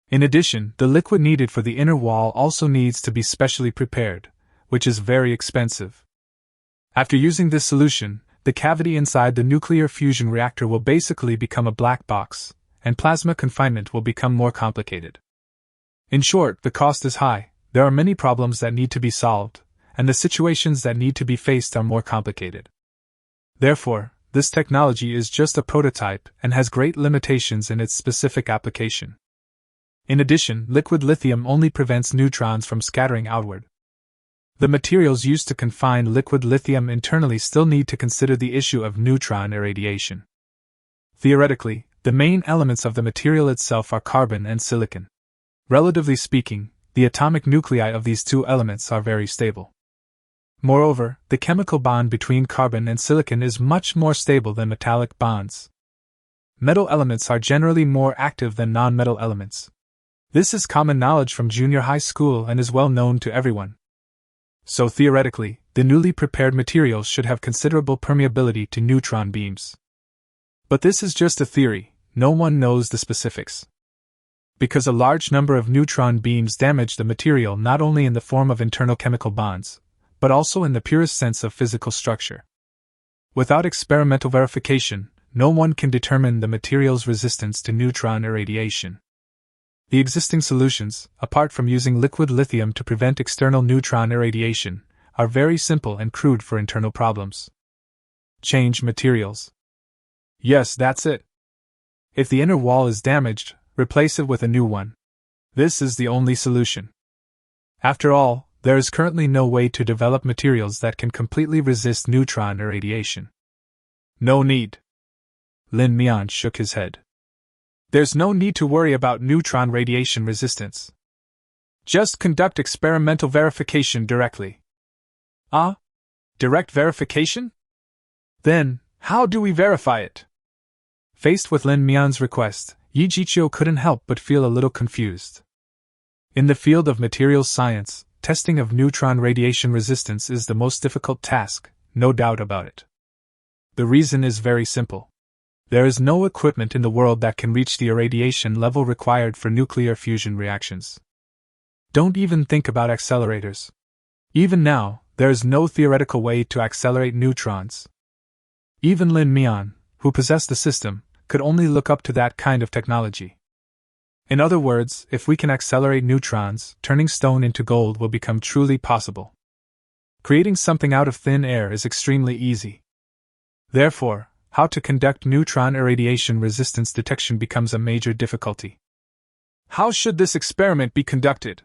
In addition, the liquid needed for the inner wall also needs to be specially prepared, which is very expensive. After using this solution, the cavity inside the nuclear fusion reactor will basically become a black box, and plasma confinement will become more complicated. In short, the cost is high, there are many problems that need to be solved, and the situations that need to be faced are more complicated. Therefore, this technology is just a prototype and has great limitations in its specific application. In addition, liquid lithium only prevents neutrons from scattering outward. The materials used to confine liquid lithium internally still need to consider the issue of neutron irradiation. Theoretically, the main elements of the material itself are carbon and silicon. Relatively speaking, the atomic nuclei of these two elements are very stable. Moreover, the chemical bond between carbon and silicon is much more stable than metallic bonds. Metal elements are generally more active than non-metal elements. This is common knowledge from junior high school and is well known to everyone. So theoretically, the newly prepared materials should have considerable permeability to neutron beams. But this is just a theory, no one knows the specifics. because a large number of neutron beams damage the material not only in the form of internal chemical bonds, but also in the purest sense of physical structure. Without experimental verification, no one can determine the material's resistance to neutron irradiation. The existing solutions, apart from using liquid lithium to prevent external neutron irradiation, are very simple and crude for internal problems. Change materials. Yes, that's it. If the inner wall is damaged, replace it with a new one. This is the only solution. After all, there is currently no way to develop materials that can completely resist neutron irradiation. No need. Lin Mian shook his head. There's no need to worry about neutron radiation resistance. Just conduct experimental verification directly. Ah? Direct verification? Then, how do we verify it? Faced with Lin Mian's request, Yi Jiqiu couldn't help but feel a little confused. In the field of materials science, testing of neutron radiation resistance is the most difficult task, no doubt about it. The reason is very simple. There is no equipment in the world that can reach the irradiation level required for nuclear fusion reactions. Don't even think about accelerators. Even now, there is no theoretical way to accelerate neutrons. Even Lin Mian, who possessed the system, could only look up to that kind of technology. In other words, if we can accelerate neutrons, turning stone into gold will become truly possible. Creating something out of thin air is extremely easy. Therefore, how to conduct neutron irradiation resistance detection becomes a major difficulty. How should this experiment be conducted?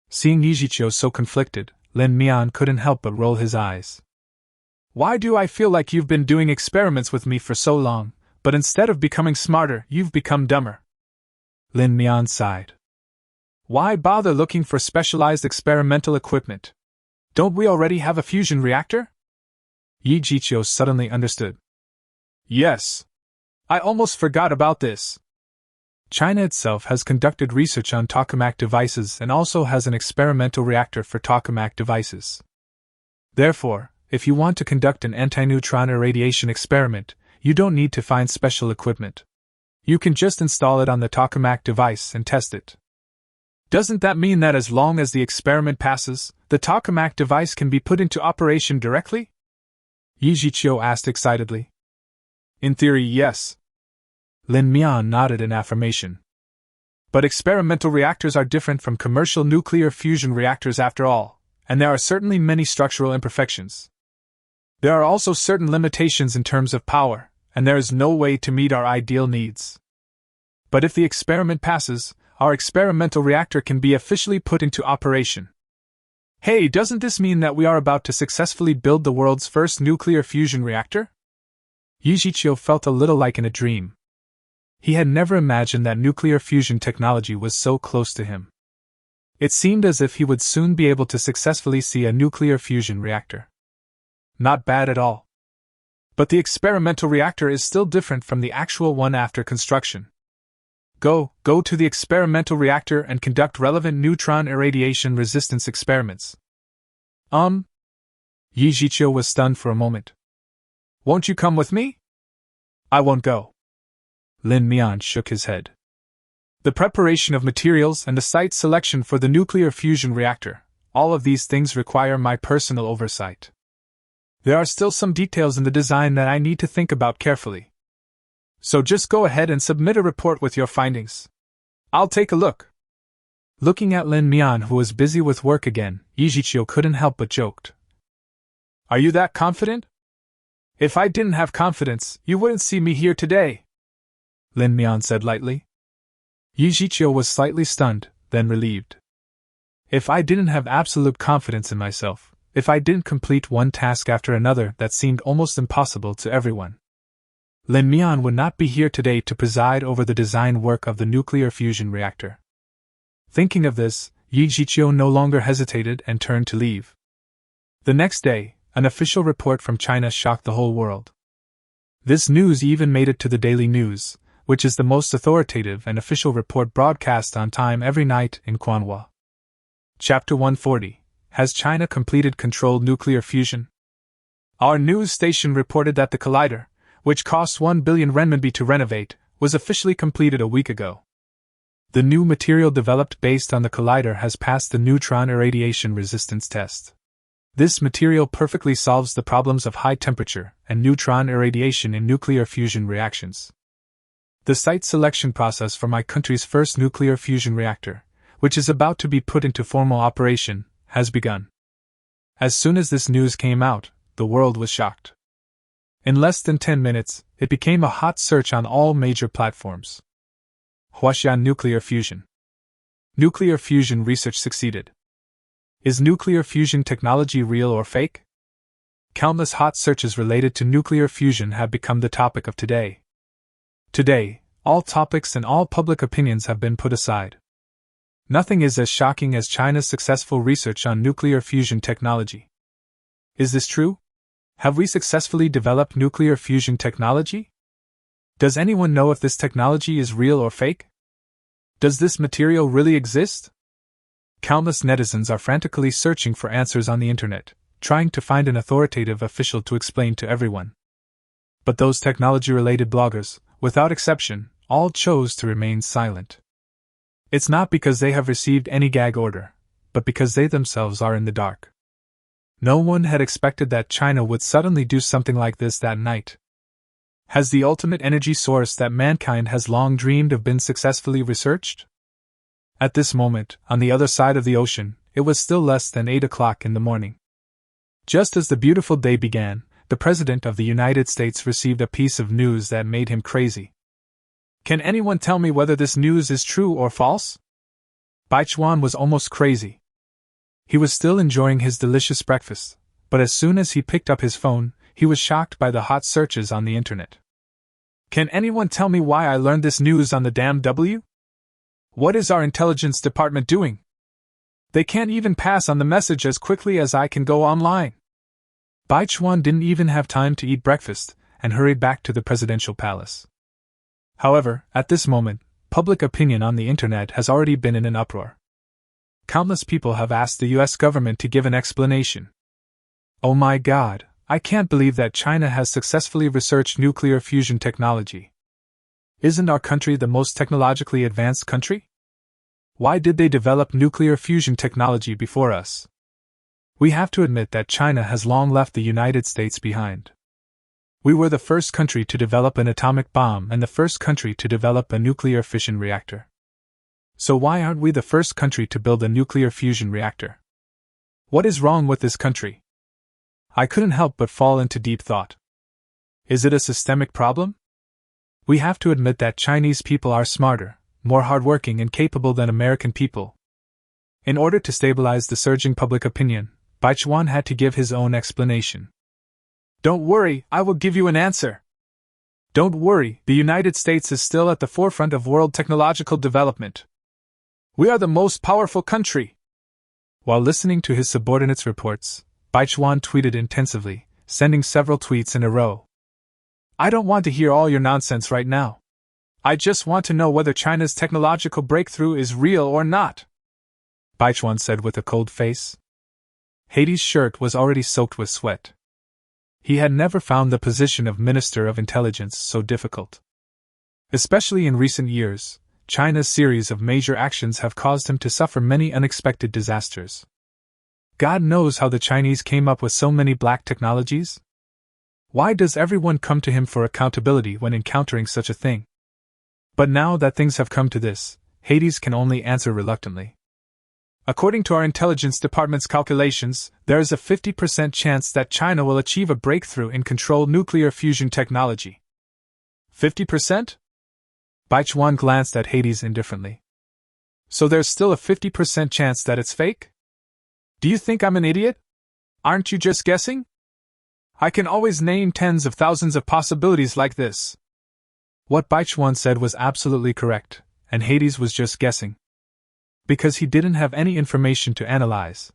Seeing Yi Jiqiu so conflicted, Lin Mian couldn't help but roll his eyes. Why do I feel like you've been doing experiments with me for so long, but instead of becoming smarter, you've become dumber? Lin Mian sighed. Why bother looking for specialized experimental equipment? Don't we already have a fusion reactor? Yi Jiqiu suddenly understood. Yes. I almost forgot about this. China itself has conducted research on tokamak devices and also has an experimental reactor for tokamak devices. Therefore, if you want to conduct an anti-neutron irradiation experiment, you don't need to find special equipment. You can just install it on the tokamak device and test it. Doesn't that mean that as long as the experiment passes, the tokamak device can be put into operation directly? Yi Jiqiu asked excitedly. In theory, yes. Lin Mian nodded in affirmation. But experimental reactors are different from commercial nuclear fusion reactors after all, and there are certainly many structural imperfections. There are also certain limitations in terms of power, and there is no way to meet our ideal needs. But if the experiment passes, our experimental reactor can be officially put into operation. Hey, doesn't this mean that we are about to successfully build the world's first nuclear fusion reactor? Yi Jiqiu felt a little like in a dream. He had never imagined that nuclear fusion technology was so close to him. It seemed as if he would soon be able to successfully see a nuclear fusion reactor. Not bad at all. But the experimental reactor is still different from the actual one after construction. Go to the experimental reactor and conduct relevant neutron irradiation resistance experiments. Yi Jiqiu was stunned for a moment. Won't you come with me? I won't go. Lin Mian shook his head. The preparation of materials and the site selection for the nuclear fusion reactor, all of these things require my personal oversight. There are still some details in the design that I need to think about carefully. So just go ahead and submit a report with your findings. I'll take a look. Looking at Lin Mian, who was busy with work again, Yi Jiqiu couldn't help but joked. Are you that confident? If I didn't have confidence, you wouldn't see me here today, Lin Mian said lightly. Yi Jiqiu was slightly stunned, then relieved. If I didn't have absolute confidence in myself, if I didn't complete one task after another that seemed almost impossible to everyone, Lin Mian would not be here today to preside over the design work of the nuclear fusion reactor. Thinking of this, Yi Jiqiu no longer hesitated and turned to leave. The next day, an official report from China shocked the whole world. This news even made it to the Daily News, which is the most authoritative and official report broadcast on time every night in Quanhua. Chapter 140. Has China completed controlled nuclear fusion? Our news station reported that the collider, which cost 1 billion renminbi to renovate, was officially completed a week ago. The new material developed based on the collider has passed the neutron irradiation resistance test. This material perfectly solves the problems of high temperature and neutron irradiation in nuclear fusion reactions. The site selection process for my country's first nuclear fusion reactor, which is about to be put into formal operation, has begun. As soon as this news came out, the world was shocked. In less than 10 minutes, it became a hot search on all major platforms. Huaxian nuclear fusion. Nuclear fusion research succeeded. Is nuclear fusion technology real or fake? Countless hot searches related to nuclear fusion have become the topic of today. Today, all topics and all public opinions have been put aside. Nothing is as shocking as China's successful research on nuclear fusion technology. Is this true? Have we successfully developed nuclear fusion technology? Does anyone know if this technology is real or fake? Does this material really exist? Countless netizens are frantically searching for answers on the internet, trying to find an authoritative official to explain to everyone. But those technology-related bloggers, without exception, all chose to remain silent. It's not because they have received any gag order, but because they themselves are in the dark. No one had expected that China would suddenly do something like this that night. Has the ultimate energy source that mankind has long dreamed of been successfully researched? At this moment, on the other side of the ocean, it was still less than 8 o'clock in the morning. Just as the beautiful day began, the President of the United States received a piece of news that made him crazy. Can anyone tell me whether this news is true or false? Baichuan was almost crazy. He was still enjoying his delicious breakfast, but as soon as he picked up his phone, he was shocked by the hot searches on the internet. Can anyone tell me why I learned this news on the damn W? What is our intelligence department doing? They can't even pass on the message as quickly as I can go online. Baichuan didn't even have time to eat breakfast and hurried back to the presidential palace. However, at this moment, public opinion on the internet has already been in an uproar. Countless people have asked the US government to give an explanation. Oh my God, I can't believe that China has successfully researched nuclear fusion technology. Isn't our country the most technologically advanced country? Why did they develop nuclear fusion technology before us? We have to admit that China has long left the United States behind. We were the first country to develop an atomic bomb and the first country to develop a nuclear fission reactor. So why aren't we the first country to build a nuclear fusion reactor? What is wrong with this country? I couldn't help but fall into deep thought. Is it a systemic problem? We have to admit that Chinese people are smarter, more hardworking and capable than American people. In order to stabilize the surging public opinion, Baichuan had to give his own explanation. Don't worry, I will give you an answer. Don't worry, the United States is still at the forefront of world technological development. We are the most powerful country. While listening to his subordinates' reports, Baichuan tweeted intensively, sending several tweets in a row. I don't want to hear all your nonsense right now. I just want to know whether China's technological breakthrough is real or not. Baichuan said with a cold face. Hades' shirt was already soaked with sweat. He had never found the position of Minister of Intelligence so difficult. Especially in recent years, China's series of major actions have caused him to suffer many unexpected disasters. God knows how the Chinese came up with so many black technologies. Why does everyone come to him for accountability when encountering such a thing? But now that things have come to this, Hades can only answer reluctantly. According to our intelligence department's calculations, there is a 50% chance that China will achieve a breakthrough in controlled nuclear fusion technology. 50%? Baichuan glanced at Hades indifferently. So there's still a 50% chance that it's fake? Do you think I'm an idiot? Aren't you just guessing? I can always name tens of thousands of possibilities like this. What Baichuan said was absolutely correct, and Hades was just guessing. Because he didn't have any information to analyze.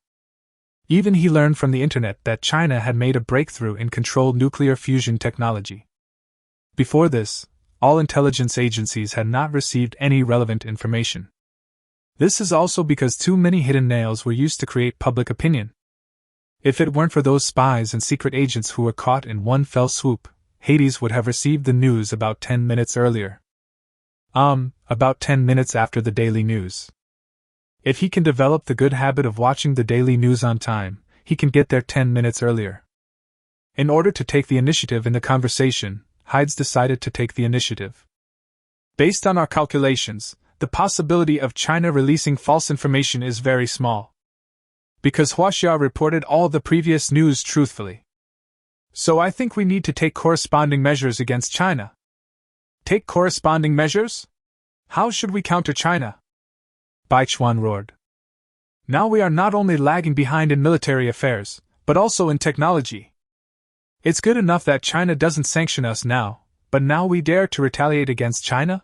Even he learned from the internet that China had made a breakthrough in controlled nuclear fusion technology. Before this, all intelligence agencies had not received any relevant information. This is also because too many hidden nails were used to create public opinion. If it weren't for those spies and secret agents who were caught in one fell swoop, Hades would have received the news about 10 minutes earlier. about 10 minutes after the daily news. If he can develop the good habit of watching the daily news on time, he can get there 10 minutes earlier. In order to take the initiative in the conversation, Hydes decided to take the initiative. Based on our calculations, the possibility of China releasing false information is very small. Because Huaxia reported all the previous news truthfully. So I think we need to take corresponding measures against China. Take corresponding measures? How should we counter China? Baichuan roared. Now we are not only lagging behind in military affairs, but also in technology. It's good enough that China doesn't sanction us now, but now we dare to retaliate against China?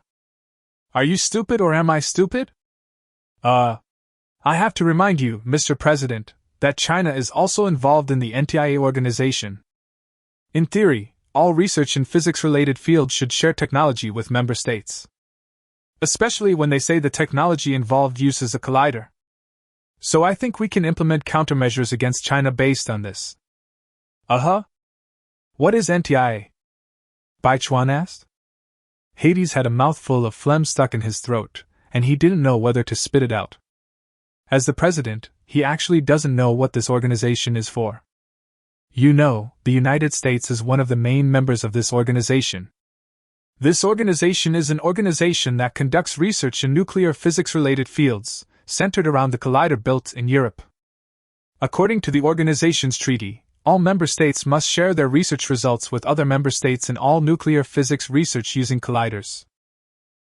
Are you stupid or am I stupid? I have to remind you, Mr. President, that China is also involved in the NTIA organization. In theory, all research in physics-related fields should share technology with member states. Especially when they say the technology involved uses a collider. So I think we can implement countermeasures against China based on this. What is NTIA? Baichuan asked. Hades had a mouthful of phlegm stuck in his throat, and he didn't know whether to spit it out. As the president, he actually doesn't know what this organization is for. You know, the United States is one of the main members of this organization. This organization is an organization that conducts research in nuclear physics-related fields, centered around the collider built in Europe. According to the organization's treaty, all member states must share their research results with other member states in all nuclear physics research using colliders.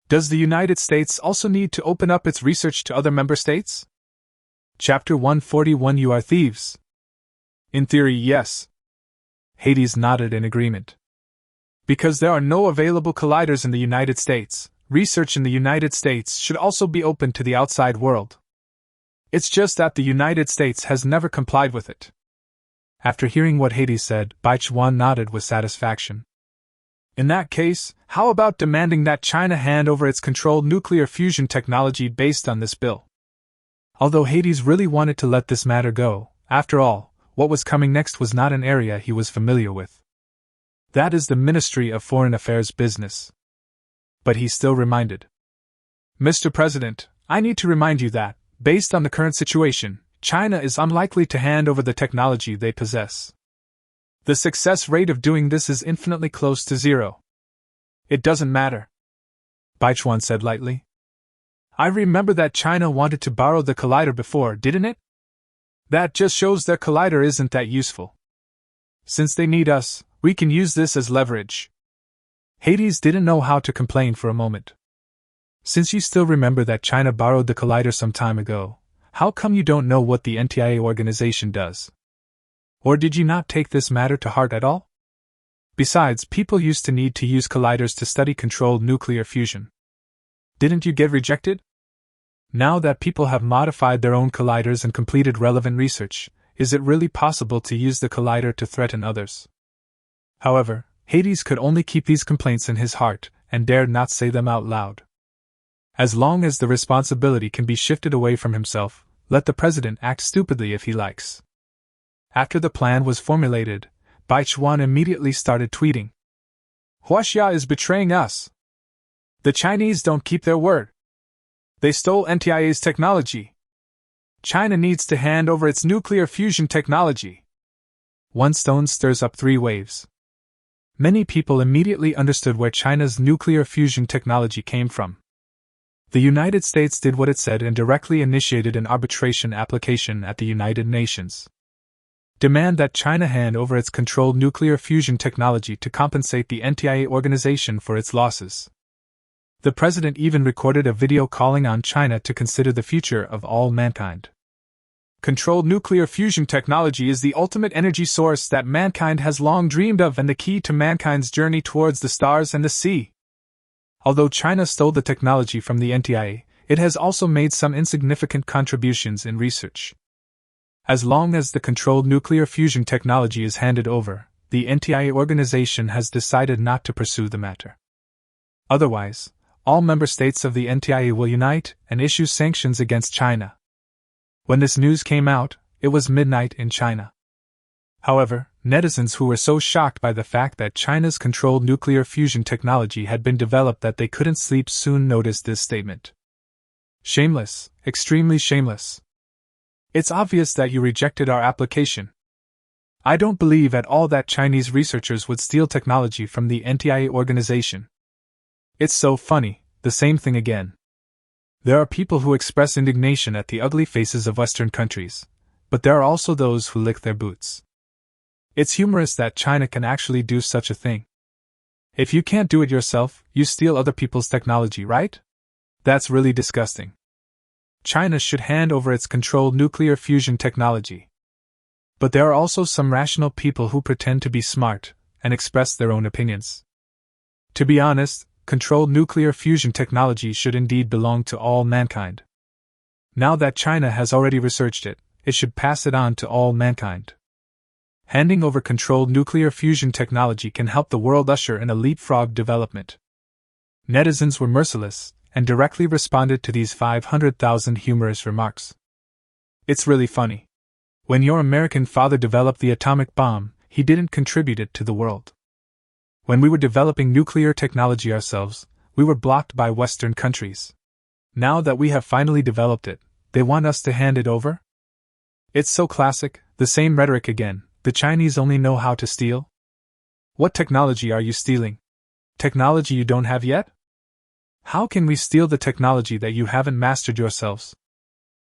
Does the United States also need to open up its research to other member states? Chapter 141 You are thieves. In theory, yes. Hades nodded in agreement. Because there are no available colliders in the United States, research in the United States should also be open to the outside world. It's just that the United States has never complied with it. After hearing what Hades said, Baichuan nodded with satisfaction. In that case, how about demanding that China hand over its controlled nuclear fusion technology based on this bill? Although Hades really wanted to let this matter go, after all, what was coming next was not an area he was familiar with. That is the Ministry of Foreign Affairs business. But he still reminded. Mr. President, I need to remind you that, based on the current situation, China is unlikely to hand over the technology they possess. The success rate of doing this is infinitely close to zero. It doesn't matter, Baichuan said lightly. I remember that China wanted to borrow the collider before, didn't it? That just shows their collider isn't that useful. Since they need us, we can use this as leverage. Hades didn't know how to complain for a moment. Since you still remember that China borrowed the collider some time ago, how come you don't know what the NTIA organization does? Or did you not take this matter to heart at all? Besides, people used to need to use colliders to study controlled nuclear fusion. Didn't you get rejected? Now that people have modified their own colliders and completed relevant research, is it really possible to use the collider to threaten others? However, Hades could only keep these complaints in his heart, and dared not say them out loud. As long as the responsibility can be shifted away from himself, let the president act stupidly if he likes. After the plan was formulated, Baichuan immediately started tweeting. Huaxia is betraying us. The Chinese don't keep their word. They stole NTIA's technology. China needs to hand over its nuclear fusion technology. One stone stirs up three waves. Many people immediately understood where China's nuclear fusion technology came from. The United States did what it said and directly initiated an arbitration application at the United Nations. Demand that China hand over its controlled nuclear fusion technology to compensate the NTIA organization for its losses. The president even recorded a video calling on China to consider the future of all mankind. Controlled nuclear fusion technology is the ultimate energy source that mankind has long dreamed of and the key to mankind's journey towards the stars and the sea. Although China stole the technology from the NTIA, it has also made some insignificant contributions in research. As long as the controlled nuclear fusion technology is handed over, the NTIA organization has decided not to pursue the matter. Otherwise, all member states of the NTIA will unite and issue sanctions against China. When this news came out, it was midnight in China. However, netizens who were so shocked by the fact that China's controlled nuclear fusion technology had been developed that they couldn't sleep soon noticed this statement. Shameless, extremely shameless. It's obvious that you rejected our application. I don't believe at all that Chinese researchers would steal technology from the NTIA organization. It's so funny, the same thing again. There are people who express indignation at the ugly faces of Western countries, but there are also those who lick their boots. It's humorous that China can actually do such a thing. If you can't do it yourself, you steal other people's technology, right? That's really disgusting. China should hand over its controlled nuclear fusion technology. But there are also some rational people who pretend to be smart and express their own opinions. To be honest, controlled nuclear fusion technology should indeed belong to all mankind. Now that China has already researched it, it should pass it on to all mankind. Handing over controlled nuclear fusion technology can help the world usher in a leapfrog development. Netizens were merciless and directly responded to these 500,000 humorous remarks. It's really funny. When your American father developed the atomic bomb, he didn't contribute it to the world. When we were developing nuclear technology ourselves, we were blocked by Western countries. Now that we have finally developed it, they want us to hand it over? It's so classic, the same rhetoric again. The Chinese only know how to steal? What technology are you stealing? Technology you don't have yet? How can we steal the technology that you haven't mastered yourselves?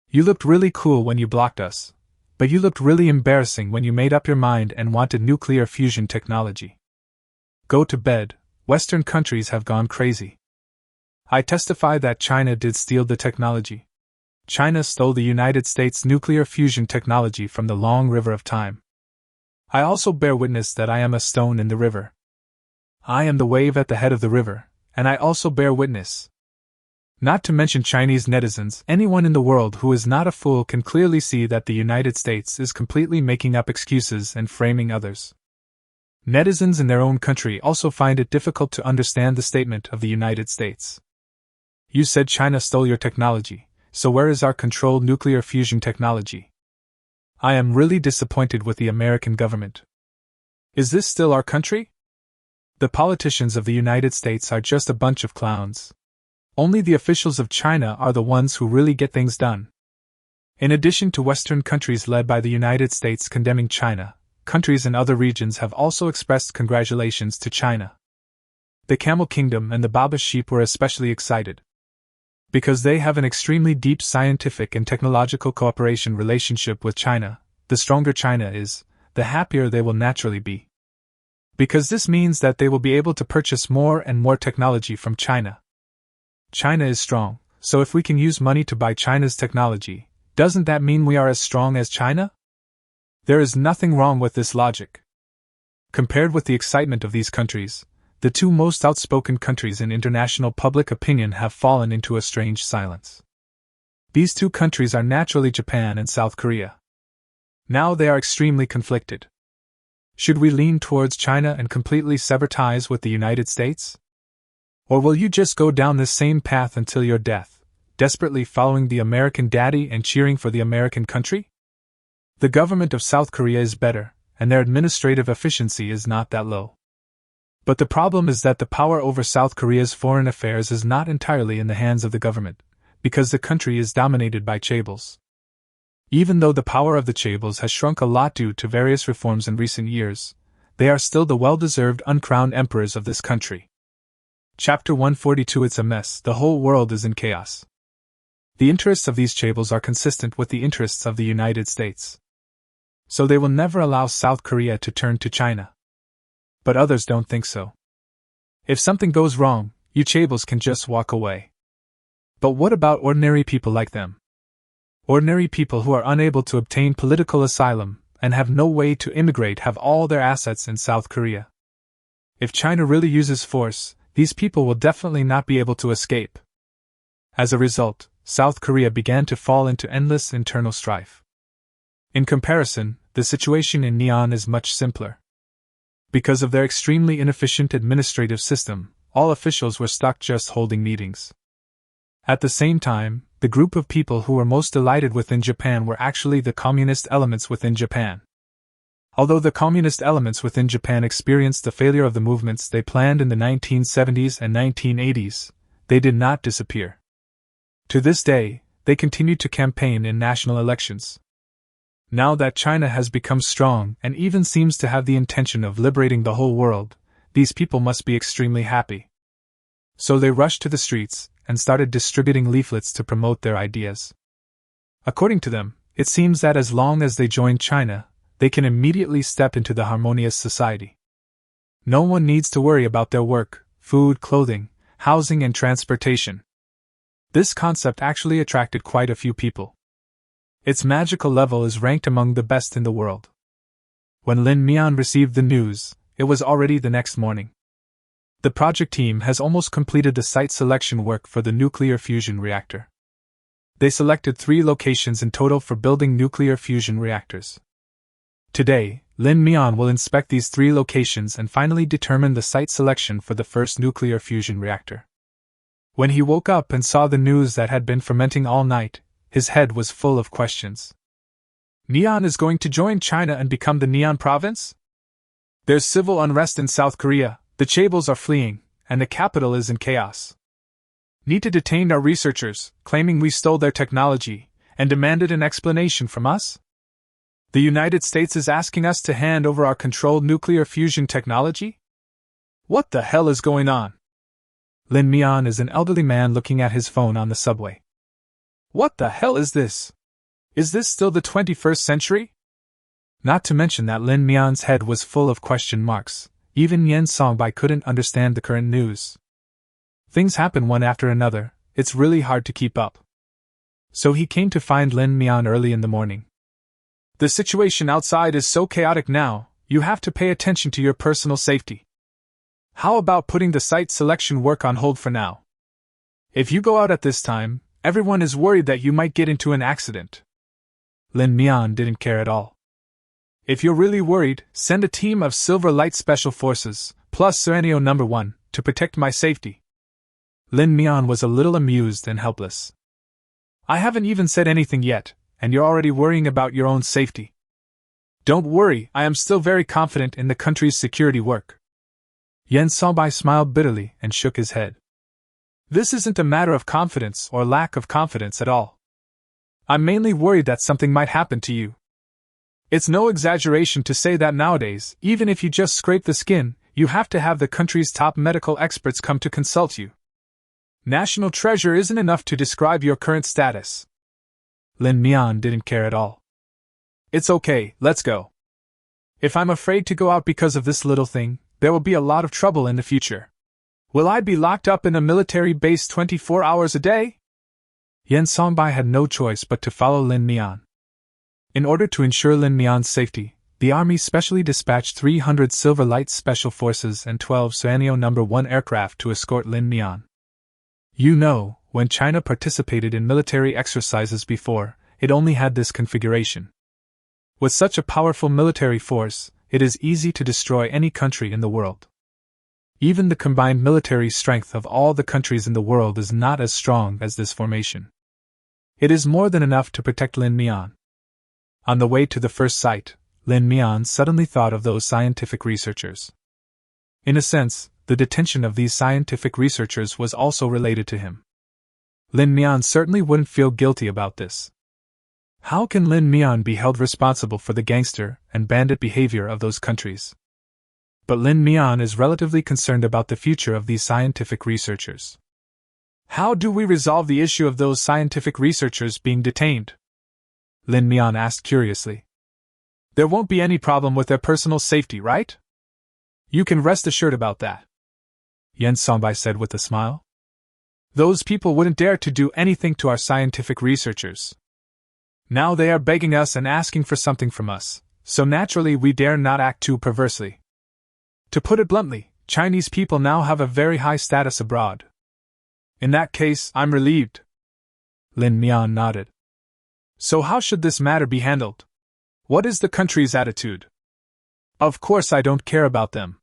You looked really cool when you blocked us, but you looked really embarrassing when you made up your mind and wanted nuclear fusion technology. Go to bed, Western countries have gone crazy. I testify that China did steal the technology. China stole the United States' nuclear fusion technology from the long river of time. I also bear witness that I am a stone in the river. I am the wave at the head of the river, and I also bear witness. Not to mention Chinese netizens, anyone in the world who is not a fool can clearly see that the United States is completely making up excuses and framing others. Netizens in their own country also find it difficult to understand the statement of the United States. You said China stole your technology, so where is our controlled nuclear fusion technology? I am really disappointed with the American government. Is this still our country? The politicians of the United States are just a bunch of clowns. Only the officials of China are the ones who really get things done. In addition to Western countries led by the United States condemning China, countries in other regions have also expressed congratulations to China. The Camel Kingdom and the Baba sheep were especially excited. Because they have an extremely deep scientific and technological cooperation relationship with China, the stronger China is, the happier they will naturally be. Because this means that they will be able to purchase more and more technology from China. China is strong, so if we can use money to buy China's technology, doesn't that mean we are as strong as China? There is nothing wrong with this logic. Compared with the excitement of these countries, the two most outspoken countries in international public opinion have fallen into a strange silence. These two countries are naturally Japan and South Korea. Now they are extremely conflicted. Should we lean towards China and completely sever ties with the United States? Or will you just go down this same path until your death, desperately following the American daddy and cheering for the American country? The government of South Korea is better, and their administrative efficiency is not that low. But the problem is that the power over South Korea's foreign affairs is not entirely in the hands of the government, because the country is dominated by chaebols. Even though the power of the chaebols has shrunk a lot due to various reforms in recent years, they are still the well-deserved uncrowned emperors of this country. Chapter 142. It's a mess. The whole world is in chaos. The interests of these chaebols are consistent with the interests of the United States. So they will never allow South Korea to turn to China. But others don't think so. If something goes wrong, you chaebols can just walk away. But what about ordinary people like them? Ordinary people who are unable to obtain political asylum and have no way to immigrate have all their assets in South Korea. If China really uses force, these people will definitely not be able to escape. As a result, South Korea began to fall into endless internal strife. In comparison, the situation in Neon is much simpler. Because of their extremely inefficient administrative system, all officials were stuck just holding meetings. At the same time, the group of people who were most delighted within Japan were actually the communist elements within Japan. Although the communist elements within Japan experienced the failure of the movements they planned in the 1970s and 1980s, they did not disappear. To this day, they continue to campaign in national elections. Now that China has become strong and even seems to have the intention of liberating the whole world, these people must be extremely happy. So they rushed to the streets and started distributing leaflets to promote their ideas. According to them, it seems that as long as they join China, they can immediately step into the harmonious society. No one needs to worry about their work, food, clothing, housing, and transportation. This concept actually attracted quite a few people. Its magical level is ranked among the best in the world. When Lin Mian received the news, it was already the next morning. The project team has almost completed the site selection work for the nuclear fusion reactor. They selected 3 locations in total for building nuclear fusion reactors. Today, Lin Mian will inspect these 3 locations and finally determine the site selection for the first nuclear fusion reactor. When he woke up and saw the news that had been fermenting all night, his head was full of questions. Neon is going to join China and become the Neon province? There's civil unrest in South Korea, the chaebols are fleeing, and the capital is in chaos. Need to detain our researchers, claiming we stole their technology, and demanded an explanation from us? The United States is asking us to hand over our controlled nuclear fusion technology? What the hell is going on? Lin Mian is an elderly man looking at his phone on the subway. What the hell is this? Is this still the 21st century? Not to mention that Lin Mian's head was full of question marks. Even Yen Songbai couldn't understand the current news. Things happen one after another, it's really hard to keep up. So he came to find Lin Mian early in the morning. The situation outside is so chaotic now, you have to pay attention to your personal safety. How about putting the site selection work on hold for now? If you go out at this time, everyone is worried that you might get into an accident. Lin Mian didn't care at all. If you're really worried, send a team of Silver Light Special Forces, plus Serenio No. 1, to protect my safety. Lin Mian was a little amused and helpless. I haven't even said anything yet, and you're already worrying about your own safety. Don't worry, I am still very confident in the country's security work. Yen Songbai smiled bitterly and shook his head. This isn't a matter of confidence or lack of confidence at all. I'm mainly worried that something might happen to you. It's no exaggeration to say that nowadays, even if you just scrape the skin, you have to have the country's top medical experts come to consult you. National treasure isn't enough to describe your current status. Lin Mian didn't care at all. It's okay, let's go. If I'm afraid to go out because of this little thing, there will be a lot of trouble in the future. Will I be locked up in a military base 24 hours a day? Yen Songbai had no choice but to follow Lin Mian. In order to ensure Lin Mian's safety, the army specially dispatched 300 Silver Light Special Forces and 12 Serenio No. 1 aircraft to escort Lin Mian. You know, when China participated in military exercises before, it only had this configuration. With such a powerful military force, it is easy to destroy any country in the world. Even the combined military strength of all the countries in the world is not as strong as this formation. It is more than enough to protect Lin Mian. On the way to the first site, Lin Mian suddenly thought of those scientific researchers. In a sense, the detention of these scientific researchers was also related to him. Lin Mian certainly wouldn't feel guilty about this. How can Lin Mian be held responsible for the gangster and bandit behavior of those countries? But Lin Mian is relatively concerned about the future of these scientific researchers. How do we resolve the issue of those scientific researchers being detained? Lin Mian asked curiously. There won't be any problem with their personal safety, right? You can rest assured about that. Yen Songbai said with a smile. Those people wouldn't dare to do anything to our scientific researchers. Now they are begging us and asking for something from us, so naturally we dare not act too perversely. To put it bluntly, Chinese people now have a very high status abroad. In that case, I'm relieved. Lin Mian nodded. So how should this matter be handled? What is the country's attitude? Of course I don't care about them.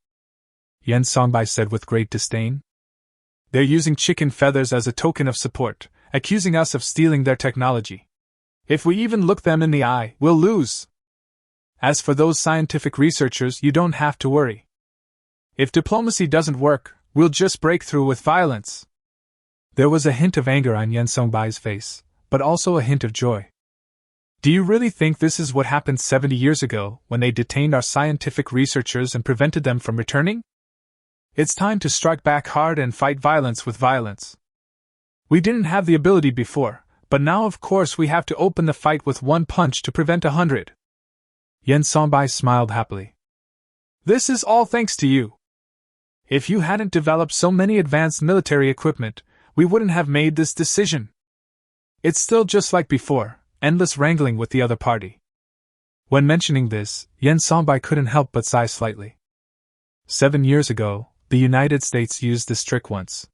Yen Songbai said with great disdain. They're using chicken feathers as a token of support, accusing us of stealing their technology. If we even look them in the eye, we'll lose. As for those scientific researchers, you don't have to worry. If diplomacy doesn't work, we'll just break through with violence. There was a hint of anger on Yen Songbai's face, but also a hint of joy. Do you really think this is what happened 70 years ago when they detained our scientific researchers and prevented them from returning? It's time to strike back hard and fight violence with violence. We didn't have the ability before, but now of course we have to open the fight with one punch to prevent 100. Yen Songbei smiled happily. This is all thanks to you. If you hadn't developed so many advanced military equipment, we wouldn't have made this decision. It's still just like before, endless wrangling with the other party. When mentioning this, Yen Songbei couldn't help but sigh slightly. 7 years ago, the United States used this trick once.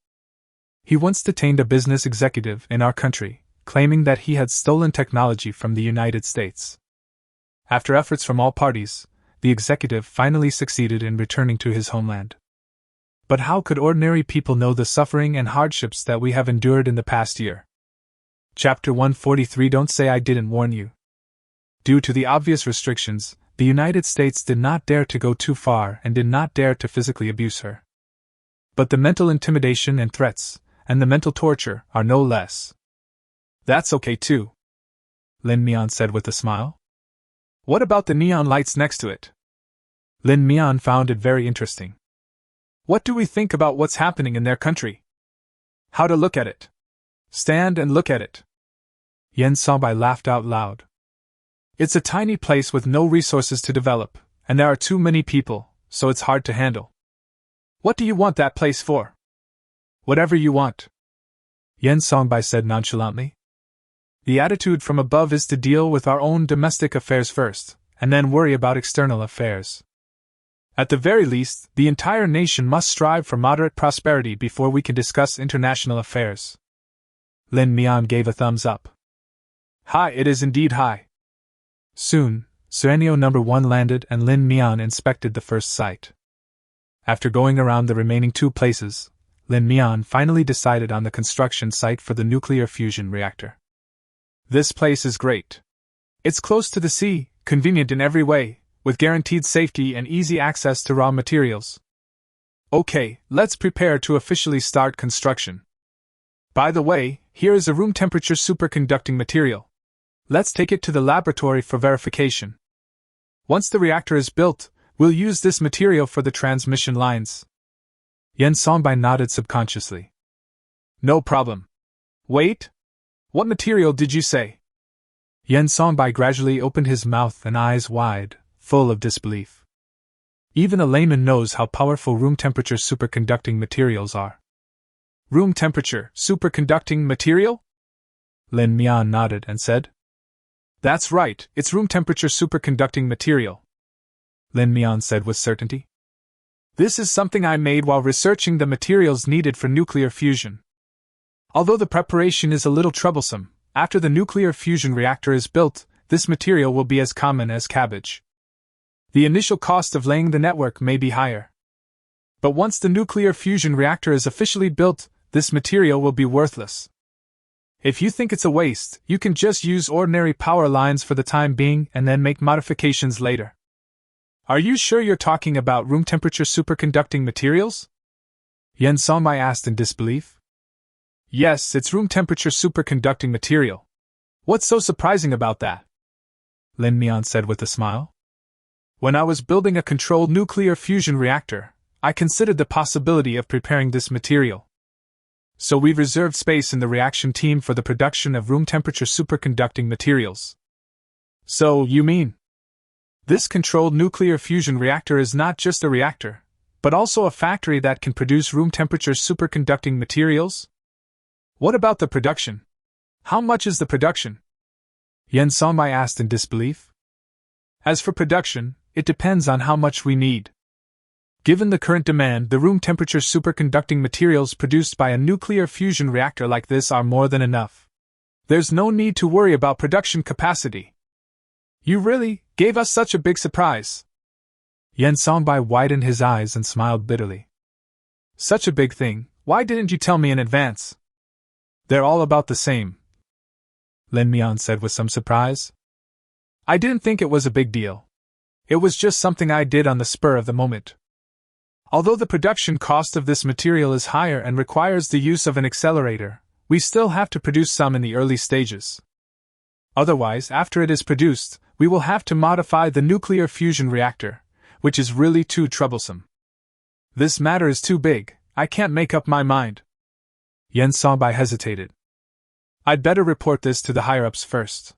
He once detained a business executive in our country, claiming that he had stolen technology from the United States. After efforts from all parties, the executive finally succeeded in returning to his homeland. But how could ordinary people know the suffering and hardships that we have endured in the past year? Chapter 143. Don't say I didn't warn you. Due to the obvious restrictions, the United States did not dare to go too far and did not dare to physically abuse her. But the mental intimidation and threats, and the mental torture, are no less. That's okay too, Lin Mian said with a smile. What about the neon lights next to it? Lin Mian found it very interesting. What do we think about what's happening in their country? How to look at it? Stand and look at it. Yen Songbei laughed out loud. It's a tiny place with no resources to develop, and there are too many people, so it's hard to handle. What do you want that place for? Whatever you want, Yen Songbei said nonchalantly. The attitude from above is to deal with our own domestic affairs first, and then worry about external affairs. At the very least, the entire nation must strive for moderate prosperity before we can discuss international affairs. Lin Mian gave a thumbs up. High, it is indeed high. Soon, Suenio No. 1 landed and Lin Mian inspected the first site. After going around the remaining 2 places, Lin Mian finally decided on the construction site for the nuclear fusion reactor. This place is great. It's close to the sea, convenient in every way, with guaranteed safety and easy access to raw materials. Okay, let's prepare to officially start construction. By the way, here is a room temperature superconducting material. Let's take it to the laboratory for verification. Once the reactor is built, we'll use this material for the transmission lines. Yen Songbei nodded subconsciously. No problem. Wait? What material did you say? Yen Songbei gradually opened his mouth and eyes wide, full of disbelief. Even a layman knows how powerful room temperature superconducting materials are. Room temperature superconducting material? Lin Mian nodded and said. That's right, it's room temperature superconducting material, Lin Mian said with certainty. This is something I made while researching the materials needed for nuclear fusion. Although the preparation is a little troublesome, after the nuclear fusion reactor is built, this material will be as common as cabbage. The initial cost of laying the network may be higher. But once the nuclear fusion reactor is officially built, this material will be worthless. If you think it's a waste, you can just use ordinary power lines for the time being and then make modifications later. Are you sure you're talking about room temperature superconducting materials? Yen Songbei asked in disbelief. Yes, it's room temperature superconducting material. What's so surprising about that? Lin Mian said with a smile. When I was building a controlled nuclear fusion reactor, I considered the possibility of preparing this material. So we've reserved space in the reaction team for the production of room temperature superconducting materials. So, you mean? This controlled nuclear fusion reactor is not just a reactor, but also a factory that can produce room temperature superconducting materials? What about the production? How much is the production? Yen Songbei asked in disbelief. As for production, it depends on how much we need. Given the current demand, the room temperature superconducting materials produced by a nuclear fusion reactor like this are more than enough. There's no need to worry about production capacity. You really gave us such a big surprise. Yen Songbei widened his eyes and smiled bitterly. Such a big thing, why didn't you tell me in advance? They're all about the same, Lin Mian said with some surprise. I didn't think it was a big deal. It was just something I did on the spur of the moment. Although the production cost of this material is higher and requires the use of an accelerator, we still have to produce some in the early stages. Otherwise, after it is produced, we will have to modify the nuclear fusion reactor, which is really too troublesome. This matter is too big, I can't make up my mind. Yen Songbei hesitated. I'd better report this to the higher-ups first.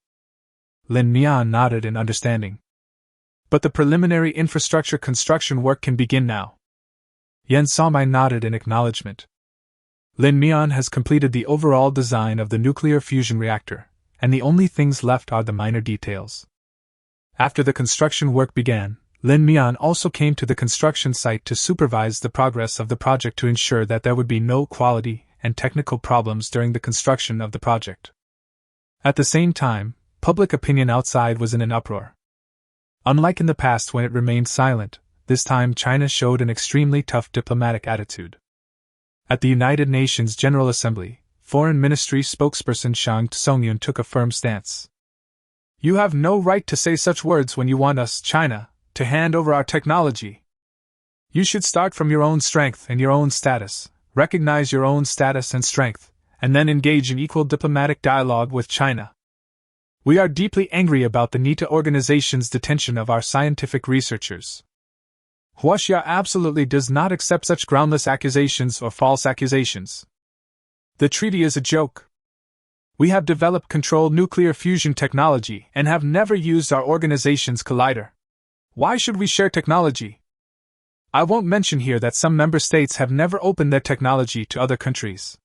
Lin Mian nodded in understanding. But the preliminary infrastructure construction work can begin now. Yen Songbei nodded in acknowledgement. Lin Mian has completed the overall design of the nuclear fusion reactor, and the only things left are the minor details. After the construction work began, Lin Mian also came to the construction site to supervise the progress of the project to ensure that there would be no quality and technical problems during the construction of the project. At the same time, public opinion outside was in an uproar. Unlike in the past when it remained silent, this time China showed an extremely tough diplomatic attitude. At the United Nations General Assembly, Foreign Ministry spokesperson Zhang Tsongyun took a firm stance. You have no right to say such words when you want us, China, to hand over our technology. You should start from your own strength and your own status, recognize your own status and strength, and then engage in equal diplomatic dialogue with China. We are deeply angry about the NITA organization's detention of our scientific researchers. Huaxia absolutely does not accept such groundless accusations or false accusations. The treaty is a joke. We have developed controlled nuclear fusion technology and have never used our organization's collider. Why should we share technology? I won't mention here that some member states have never opened their technology to other countries.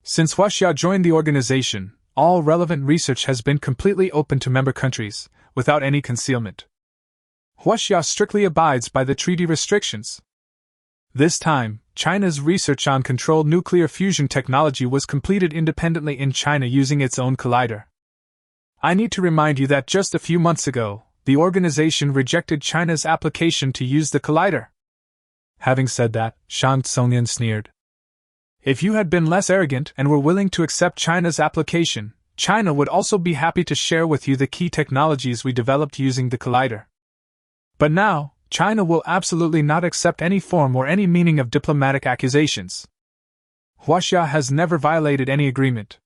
Since Huaxia joined the organization, all relevant research has been completely open to member countries, without any concealment. Huaxia strictly abides by the treaty restrictions. This time, China's research on controlled nuclear fusion technology was completed independently in China using its own collider. I need to remind you that just a few months ago, the organization rejected China's application to use the collider. Having said that, Zhang Tsongyun sneered. If you had been less arrogant and were willing to accept China's application, China would also be happy to share with you the key technologies we developed using the collider. But now, China will absolutely not accept any form or any meaning of diplomatic accusations. Huaxia has never violated any agreement.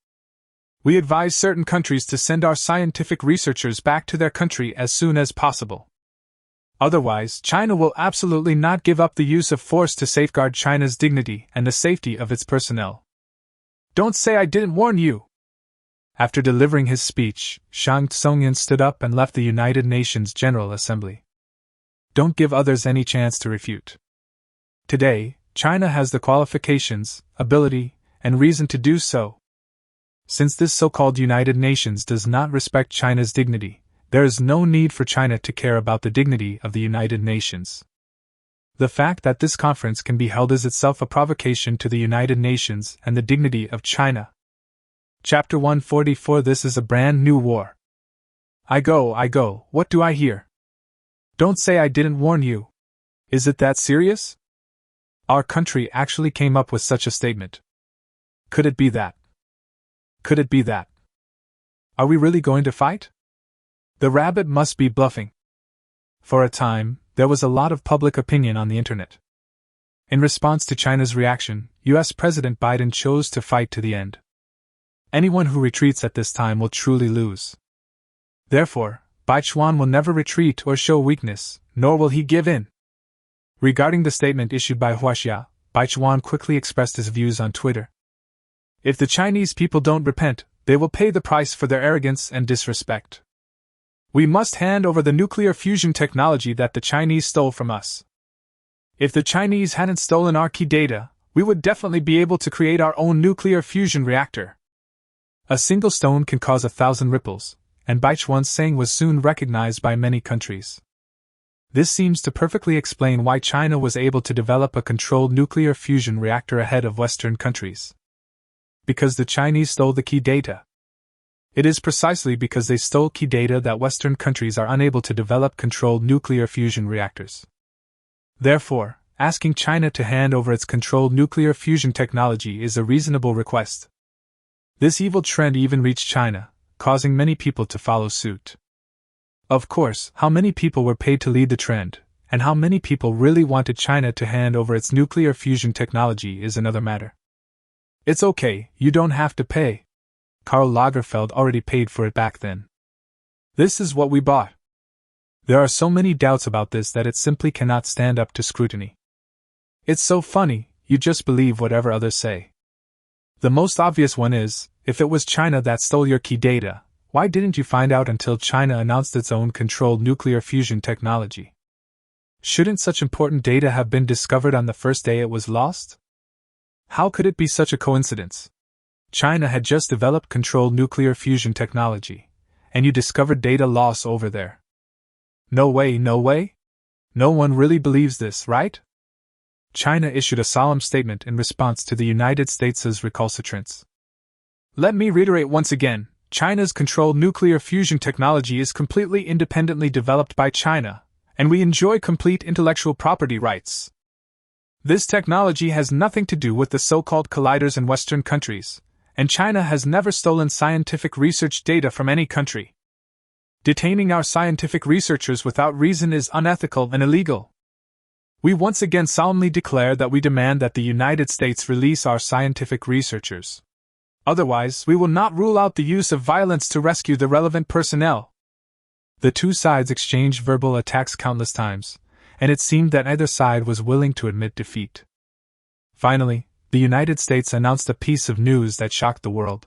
We advise certain countries to send our scientific researchers back to their country as soon as possible. Otherwise, China will absolutely not give up the use of force to safeguard China's dignity and the safety of its personnel. Don't say I didn't warn you! After delivering his speech, Zhang Tsongyun stood up and left the United Nations General Assembly. Don't give others any chance to refute. Today, China has the qualifications, ability, and reason to do so. Since this so-called United Nations does not respect China's dignity, there is no need for China to care about the dignity of the United Nations. The fact that this conference can be held is itself a provocation to the United Nations and the dignity of China. Chapter 144. This is a brand new war. I go, what do I hear? Don't say I didn't warn you. Is it that serious? Our country actually came up with such a statement. Could it be that? Could it be that? Are we really going to fight? The rabbit must be bluffing. For a time, there was a lot of public opinion on the internet. In response to China's reaction, US President Biden chose to fight to the end. Anyone who retreats at this time will truly lose. Therefore, Baichuan will never retreat or show weakness, nor will he give in. Regarding the statement issued by Huaxia, Baichuan quickly expressed his views on Twitter. If the Chinese people don't repent, they will pay the price for their arrogance and disrespect. We must hand over the nuclear fusion technology that the Chinese stole from us. If the Chinese hadn't stolen our key data, we would definitely be able to create our own nuclear fusion reactor. A single stone can cause 1,000 ripples, and Baichuan's saying was soon recognized by many countries. This seems to perfectly explain why China was able to develop a controlled nuclear fusion reactor ahead of Western countries. Because the Chinese stole the key data. It is precisely because they stole key data that Western countries are unable to develop controlled nuclear fusion reactors. Therefore, asking China to hand over its controlled nuclear fusion technology is a reasonable request. This evil trend even reached China, causing many people to follow suit. Of course, how many people were paid to lead the trend, and how many people really wanted China to hand over its nuclear fusion technology is another matter. It's okay, you don't have to pay. Karl Lagerfeld already paid for it back then. This is what we bought. There are so many doubts about this that it simply cannot stand up to scrutiny. It's so funny, you just believe whatever others say. The most obvious one is, if it was China that stole your key data, why didn't you find out until China announced its own controlled nuclear fusion technology? Shouldn't such important data have been discovered on the first day it was lost? How could it be such a coincidence? China had just developed controlled nuclear fusion technology, and you discovered data loss over there. No way, no way? No one really believes this, right? China issued a solemn statement in response to the United States' recalcitrance. Let me reiterate once again, China's controlled nuclear fusion technology is completely independently developed by China, and we enjoy complete intellectual property rights. This technology has nothing to do with the so-called colliders in Western countries, and China has never stolen scientific research data from any country. Detaining our scientific researchers without reason is unethical and illegal. We once again solemnly declare that we demand that the United States release our scientific researchers. Otherwise, we will not rule out the use of violence to rescue the relevant personnel. The two sides exchanged verbal attacks countless times, and it seemed that neither side was willing to admit defeat. Finally, the United States announced a piece of news that shocked the world.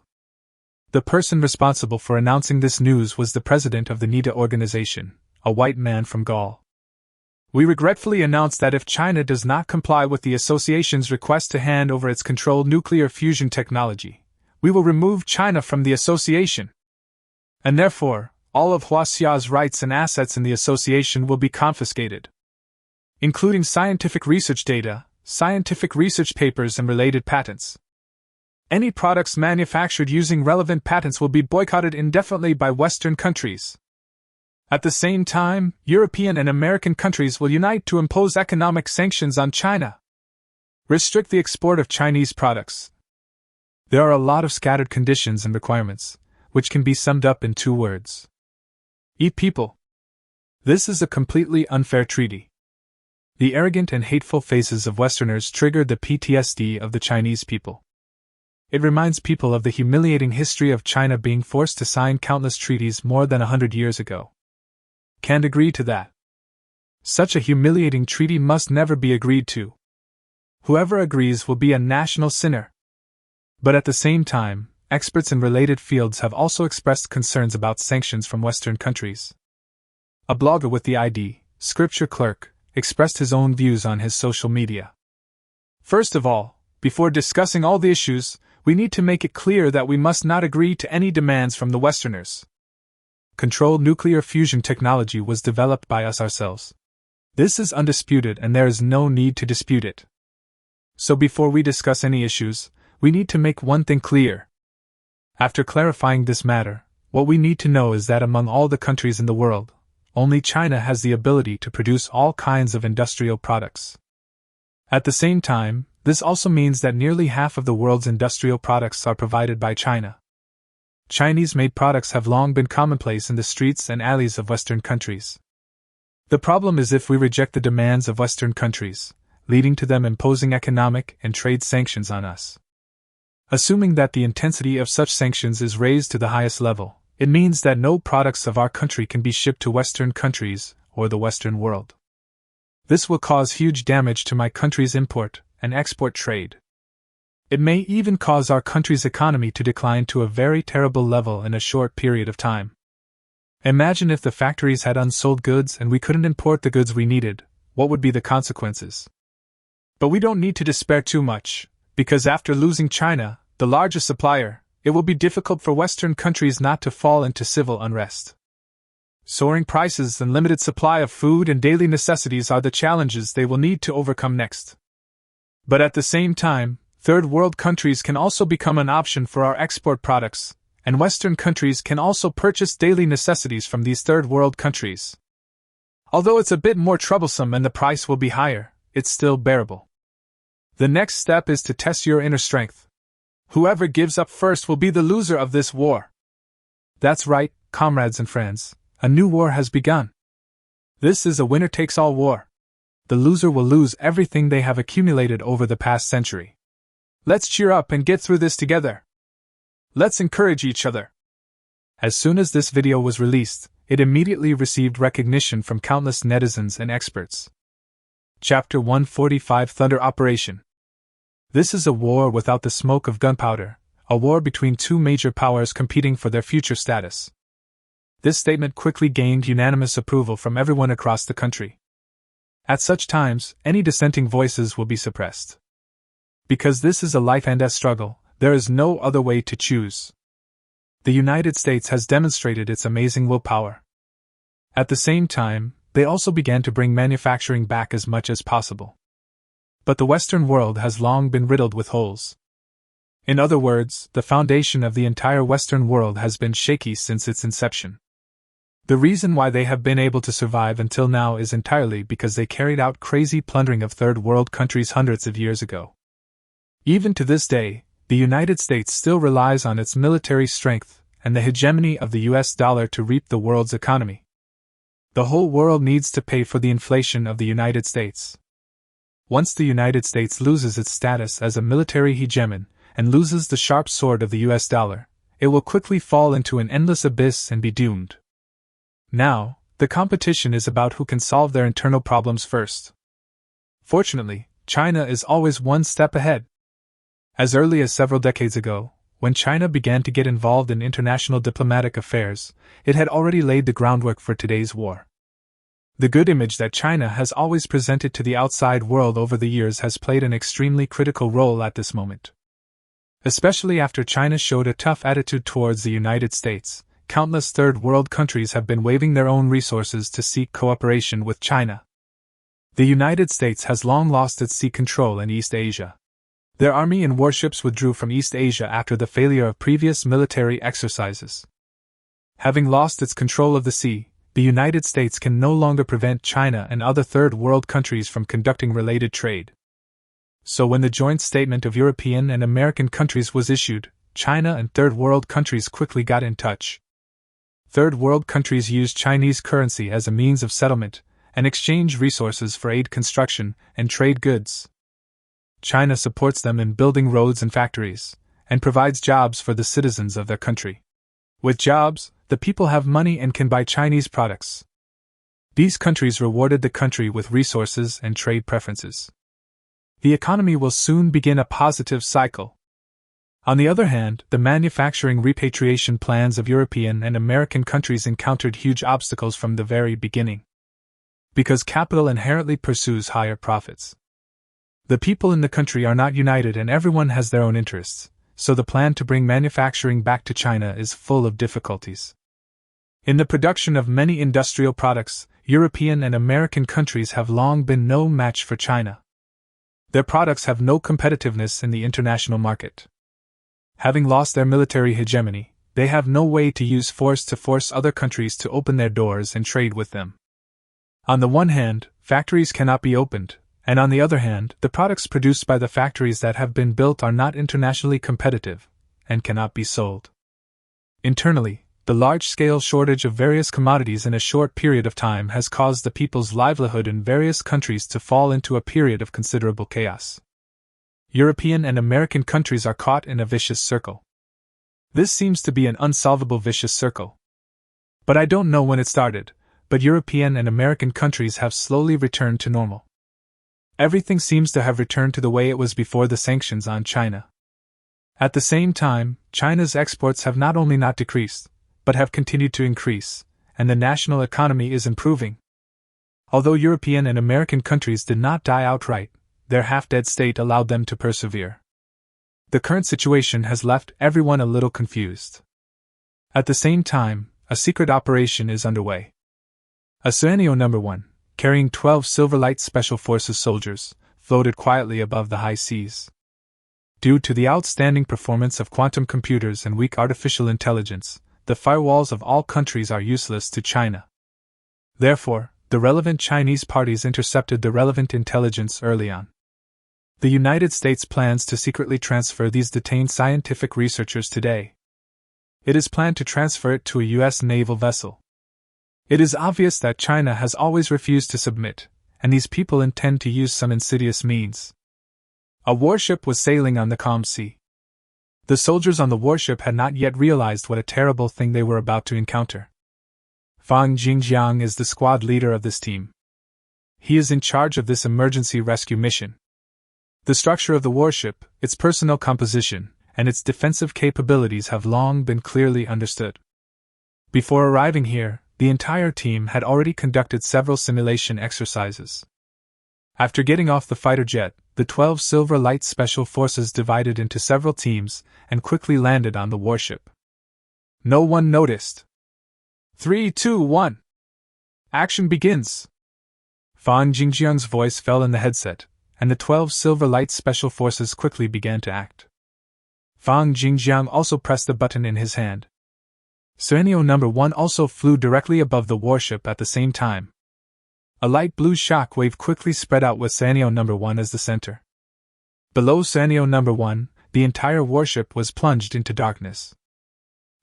The person responsible for announcing this news was the president of the NIDA organization, a white man from Gaul. We regretfully announce that if China does not comply with the association's request to hand over its controlled nuclear fusion technology, we will remove China from the association. And therefore, all of Huaxia's rights and assets in the association will be confiscated, including scientific research data, scientific research papers, and related patents. Any products manufactured using relevant patents will be boycotted indefinitely by Western countries. At the same time, European and American countries will unite to impose economic sanctions on China. Restrict the export of Chinese products. There are a lot of scattered conditions and requirements, which can be summed up in 2 words. Eat people. This is a completely unfair treaty. The arrogant and hateful faces of Westerners triggered the PTSD of the Chinese people. It reminds people of the humiliating history of China being forced to sign countless treaties more than 100 years ago. Can't agree to that. Such a humiliating treaty must never be agreed to. Whoever agrees will be a national sinner. But at the same time, experts in related fields have also expressed concerns about sanctions from Western countries. A blogger with the ID, Scripture Clerk, expressed his own views on his social media. First of all, before discussing all the issues, we need to make it clear that we must not agree to any demands from the Westerners. Controlled nuclear fusion technology was developed by us ourselves. This is undisputed and there is no need to dispute it. So before we discuss any issues, we need to make one thing clear. After clarifying this matter, what we need to know is that among all the countries in the world, only China has the ability to produce all kinds of industrial products. At the same time, this also means that nearly half of the world's industrial products are provided by China. Chinese-made products have long been commonplace in the streets and alleys of Western countries. The problem is if we reject the demands of Western countries, leading to them imposing economic and trade sanctions on us. Assuming that the intensity of such sanctions is raised to the highest level, it means that no products of our country can be shipped to Western countries or the Western world. This will cause huge damage to my country's import and export trade. It may even cause our country's economy to decline to a very terrible level in a short period of time. Imagine if the factories had unsold goods and we couldn't import the goods we needed, what would be the consequences? But we don't need to despair too much, because after losing China, the largest supplier, it will be difficult for Western countries not to fall into civil unrest. Soaring prices and limited supply of food and daily necessities are the challenges they will need to overcome next. But at the same time, third world countries can also become an option for our export products, and Western countries can also purchase daily necessities from these third world countries. Although it's a bit more troublesome and the price will be higher, it's still bearable. The next step is to test your inner strength. Whoever gives up first will be the loser of this war. That's right, comrades and friends. A new war has begun. This is a winner-takes-all war. The loser will lose everything they have accumulated over the past century. Let's cheer up and get through this together. Let's encourage each other. As soon as this video was released, it immediately received recognition from countless netizens and experts. Chapter 145 Thunder Operation. This is a war without the smoke of gunpowder, a war between two major powers competing for their future status. This statement quickly gained unanimous approval from everyone across the country. At such times, any dissenting voices will be suppressed. Because this is a life-and-death struggle, there is no other way to choose. The United States has demonstrated its amazing willpower. At the same time, they also began to bring manufacturing back as much as possible. But the Western world has long been riddled with holes. In other words, the foundation of the entire Western world has been shaky since its inception. The reason why they have been able to survive until now is entirely because they carried out crazy plundering of third world countries hundreds of years ago. Even to this day, the United States still relies on its military strength and the hegemony of the US dollar to reap the world's economy. The whole world needs to pay for the inflation of the United States. Once the United States loses its status as a military hegemon and loses the sharp sword of the US dollar, it will quickly fall into an endless abyss and be doomed. Now, the competition is about who can solve their internal problems first. Fortunately, China is always one step ahead. As early as several decades ago, when China began to get involved in international diplomatic affairs, it had already laid the groundwork for today's war. The good image that China has always presented to the outside world over the years has played an extremely critical role at this moment. Especially after China showed a tough attitude towards the United States, countless third world countries have been waiving their own resources to seek cooperation with China. The United States has long lost its sea control in East Asia. Their army and warships withdrew from East Asia after the failure of previous military exercises. Having lost its control of the sea, the United States can no longer prevent China and other third world countries from conducting related trade. So when the joint statement of European and American countries was issued, China and third world countries quickly got in touch. Third world countries used Chinese currency as a means of settlement and exchange resources for aid construction and trade goods. China supports them in building roads and factories, and provides jobs for the citizens of their country. With jobs, the people have money and can buy Chinese products. These countries rewarded the country with resources and trade preferences. The economy will soon begin a positive cycle. On the other hand, the manufacturing repatriation plans of European and American countries encountered huge obstacles from the very beginning. Because capital inherently pursues higher profits. The people in the country are not united and everyone has their own interests, so the plan to bring manufacturing back to China is full of difficulties. In the production of many industrial products, European and American countries have long been no match for China. Their products have no competitiveness in the international market. Having lost their military hegemony, they have no way to use force to force other countries to open their doors and trade with them. On the one hand, factories cannot be opened, and on the other hand, the products produced by the factories that have been built are not internationally competitive, and cannot be sold. Internally, the large-scale shortage of various commodities in a short period of time has caused the people's livelihood in various countries to fall into a period of considerable chaos. European and American countries are caught in a vicious circle. This seems to be an unsolvable vicious circle. But I don't know when it started, but European and American countries have slowly returned to normal. Everything seems to have returned to the way it was before the sanctions on China. At the same time, China's exports have not only not decreased, but have continued to increase, and the national economy is improving. Although European and American countries did not die outright, their half-dead state allowed them to persevere. The current situation has left everyone a little confused. At the same time, a secret operation is underway. Oceanio No. 1, carrying 12 Silverlight Special Forces soldiers, floated quietly above the high seas. Due to the outstanding performance of quantum computers and weak artificial intelligence, the firewalls of all countries are useless to China. Therefore, the relevant Chinese parties intercepted the relevant intelligence early on. The United States plans to secretly transfer these detained scientific researchers today. It is planned to transfer it to a U.S. naval vessel. It is obvious that China has always refused to submit, and these people intend to use some insidious means. A warship was sailing on the calm sea. The soldiers on the warship had not yet realized what a terrible thing they were about to encounter. Fang Jingjiang is the squad leader of this team. He is in charge of this emergency rescue mission. The structure of the warship, its personnel composition, and its defensive capabilities have long been clearly understood. Before arriving here, the entire team had already conducted several simulation exercises. After getting off the fighter jet, the 12 Silver Light Special Forces divided into several teams and quickly landed on the warship. No one noticed. 3, 2, 1. Action begins! Fang Jingjiang's voice fell in the headset, and the 12 Silver Light Special Forces quickly began to act. Fang Jingjiang also pressed the button in his hand. Suenio No. 1 also flew directly above the warship at the same time. A light blue shock wave quickly spread out with Suenio No. 1 as the center. Below Suenio No. 1, the entire warship was plunged into darkness.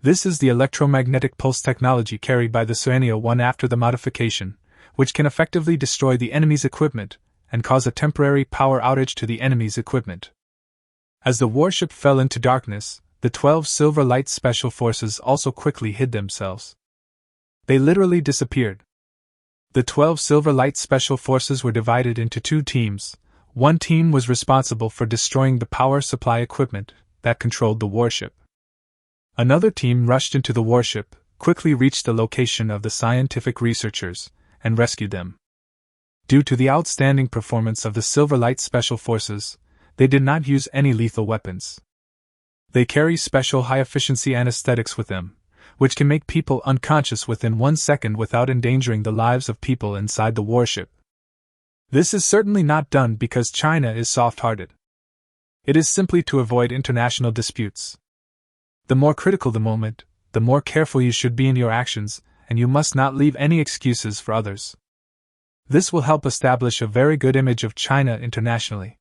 This is the electromagnetic pulse technology carried by the Suenio 1 after the modification, which can effectively destroy the enemy's equipment and cause a temporary power outage to the enemy's equipment. As the warship fell into darkness, the 12 Silver Light Special Forces also quickly hid themselves. They literally disappeared. The 12 Silver Light Special Forces were divided into two teams. One team was responsible for destroying the power supply equipment that controlled the warship. Another team rushed into the warship, quickly reached the location of the scientific researchers, and rescued them. Due to the outstanding performance of the Silver Light Special Forces, they did not use any lethal weapons. They carry special high-efficiency anesthetics with them, which can make people unconscious within 1 second without endangering the lives of people inside the warship. This is certainly not done because China is soft-hearted. It is simply to avoid international disputes. The more critical the moment, the more careful you should be in your actions, and you must not leave any excuses for others. This will help establish a very good image of China internationally.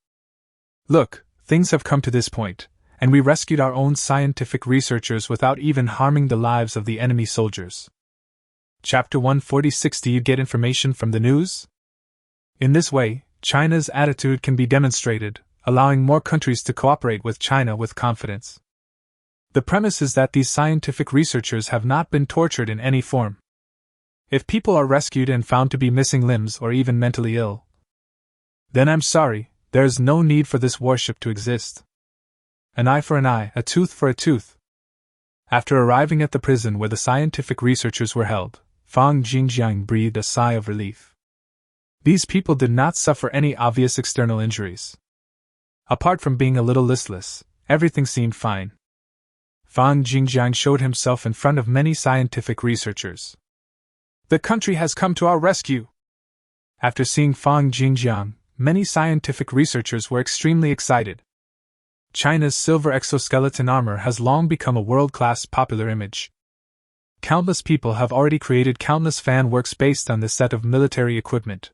Look, things have come to this point, and we rescued our own scientific researchers without even harming the lives of the enemy soldiers. Chapter 146. Do you get information from the news? In this way, China's attitude can be demonstrated, allowing more countries to cooperate with China with confidence. The premise is that these scientific researchers have not been tortured in any form. If people are rescued and found to be missing limbs or even mentally ill, then I'm sorry, there is no need for this warship to exist. An eye for an eye, a tooth for a tooth. After arriving at the prison where the scientific researchers were held, Fang Jingjiang breathed a sigh of relief. These people did not suffer any obvious external injuries. Apart from being a little listless, everything seemed fine. Fang Jingjiang showed himself in front of many scientific researchers. The country has come to our rescue! After seeing Fang Jingjiang, many scientific researchers were extremely excited. China's silver exoskeleton armor has long become a world-class popular image. Countless people have already created countless fan works based on this set of military equipment.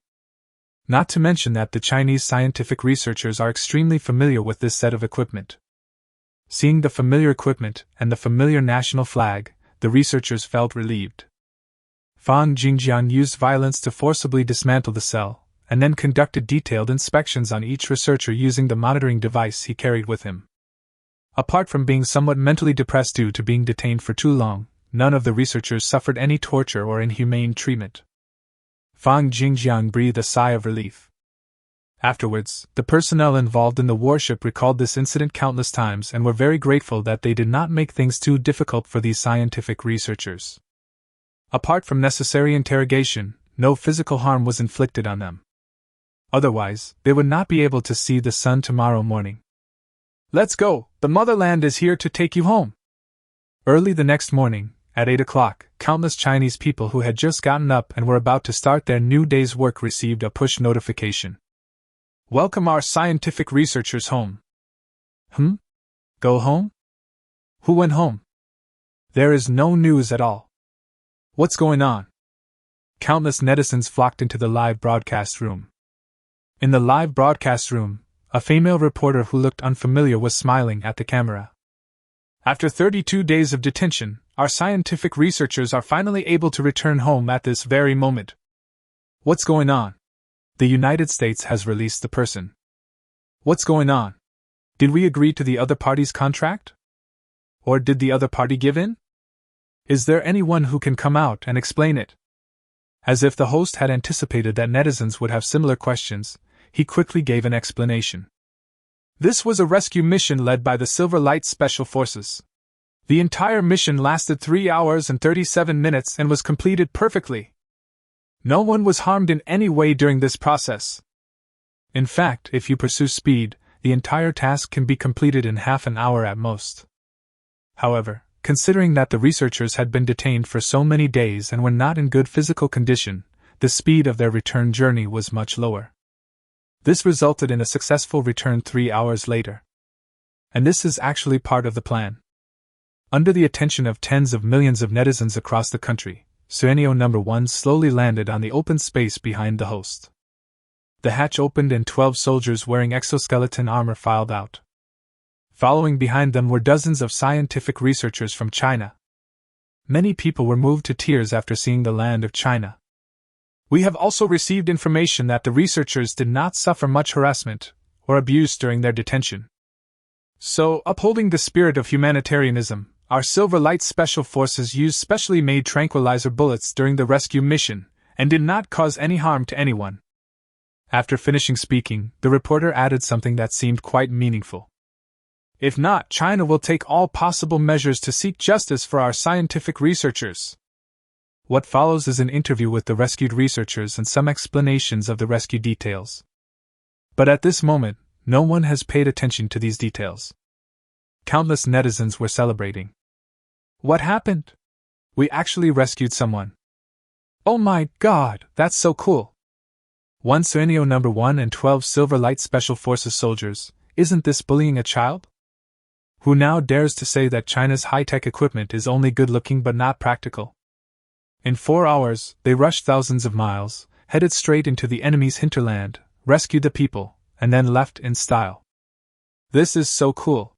Not to mention that the Chinese scientific researchers are extremely familiar with this set of equipment. Seeing the familiar equipment and the familiar national flag, the researchers felt relieved. Fang Jingjiang used violence to forcibly dismantle the cell, and then conducted detailed inspections on each researcher using the monitoring device he carried with him. Apart from being somewhat mentally depressed due to being detained for too long, none of the researchers suffered any torture or inhumane treatment. Fang Jingjiang breathed a sigh of relief. Afterwards, the personnel involved in the warship recalled this incident countless times and were very grateful that they did not make things too difficult for these scientific researchers. Apart from necessary interrogation, no physical harm was inflicted on them. Otherwise, they would not be able to see the sun tomorrow morning. Let's go, the motherland is here to take you home. Early the next morning, at 8 o'clock, countless Chinese people who had just gotten up and were about to start their new day's work received a push notification. Welcome our scientific researchers home. Go home? Who went home? There is no news at all. What's going on? Countless netizens flocked into the live broadcast room. In the live broadcast room, a female reporter who looked unfamiliar was smiling at the camera. After 32 days of detention, our scientific researchers are finally able to return home at this very moment. What's going on? The United States has released the person. What's going on? Did we agree to the other party's contract? Or did the other party give in? Is there anyone who can come out and explain it? As if the host had anticipated that netizens would have similar questions, he quickly gave an explanation. This was a rescue mission led by the Silver Light Special Forces. The entire mission lasted 3 hours and 37 minutes and was completed perfectly. No one was harmed in any way during this process. In fact, if you pursue speed, the entire task can be completed in half an hour at most. However, considering that the researchers had been detained for so many days and were not in good physical condition, the speed of their return journey was much lower. This resulted in a successful return 3 hours later. And this is actually part of the plan. Under the attention of tens of millions of netizens across the country, Suenio No. 1 slowly landed on the open space behind the host. The hatch opened and 12 soldiers wearing exoskeleton armor filed out. Following behind them were dozens of scientific researchers from China. Many people were moved to tears after seeing the land of China. We have also received information that the researchers did not suffer much harassment or abuse during their detention. So, upholding the spirit of humanitarianism, our Silver Light Special Forces used specially made tranquilizer bullets during the rescue mission and did not cause any harm to anyone. After finishing speaking, the reporter added something that seemed quite meaningful. If not, China will take all possible measures to seek justice for our scientific researchers. What follows is an interview with the rescued researchers and some explanations of the rescue details. But at this moment, no one has paid attention to these details. Countless netizens were celebrating. What happened? We actually rescued someone. Oh my god, that's so cool. One Suenio No. 1 and 12 Silver Light Special Forces soldiers, isn't this bullying a child? Who now dares to say that China's high-tech equipment is only good-looking but not practical? In 4 hours, they rushed thousands of miles, headed straight into the enemy's hinterland, rescued the people, and then left in style. This is so cool.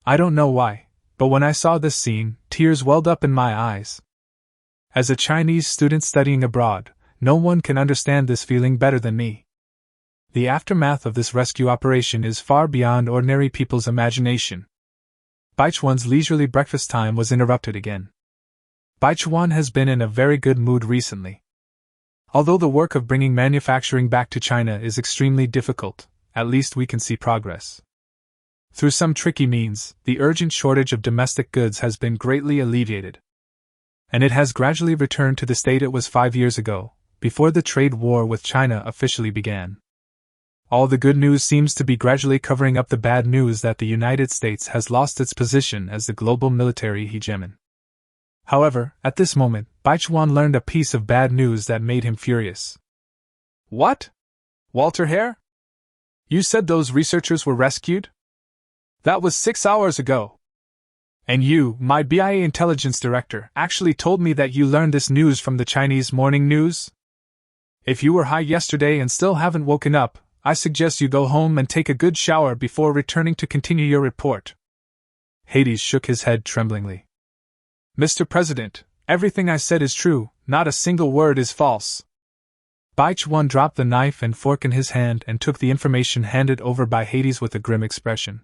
I don't know why, but when I saw this scene, tears welled up in my eyes. As a Chinese student studying abroad, no one can understand this feeling better than me. The aftermath of this rescue operation is far beyond ordinary people's imagination. Baichuan's leisurely breakfast time was interrupted again. Baichuan has been in a very good mood recently. Although the work of bringing manufacturing back to China is extremely difficult, at least we can see progress. Through some tricky means, the urgent shortage of domestic goods has been greatly alleviated. And it has gradually returned to the state it was 5 years ago, before the trade war with China officially began. All the good news seems to be gradually covering up the bad news that the United States has lost its position as the global military hegemon. However, at this moment, Baichuan learned a piece of bad news that made him furious. What? Walter Hare? You said those researchers were rescued? That was 6 hours ago. And you, my BIA intelligence director, actually told me that you learned this news from the Chinese morning news? If you were high yesterday and still haven't woken up, I suggest you go home and take a good shower before returning to continue your report. Hades shook his head tremblingly. Mr. President, everything I said is true, not a single word is false. Baichuan dropped the knife and fork in his hand and took the information handed over by Hades with a grim expression.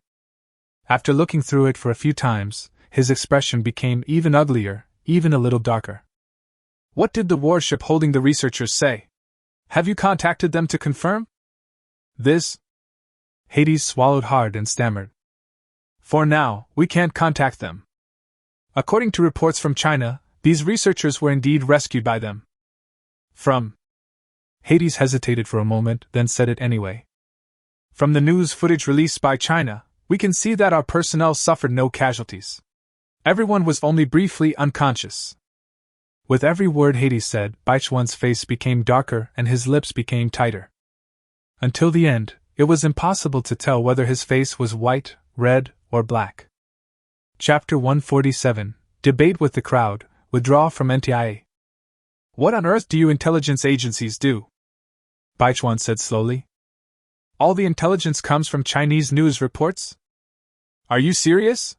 After looking through it for a few times, his expression became even uglier, even a little darker. What did the warship holding the researchers say? Have you contacted them to confirm? This? Hades swallowed hard and stammered. For now, we can't contact them. According to reports from China, these researchers were indeed rescued by them. From? Hades hesitated for a moment, then said it anyway. From the news footage released by China, we can see that our personnel suffered no casualties. Everyone was only briefly unconscious. With every word Hades said, Baichuan's face became darker and his lips became tighter. Until the end, it was impossible to tell whether his face was white, red, or black. Chapter 147, Debate with the Crowd, Withdraw from NTIA. What on earth do you intelligence agencies do? Baichuan said slowly. All the intelligence comes from Chinese news reports? Are you serious?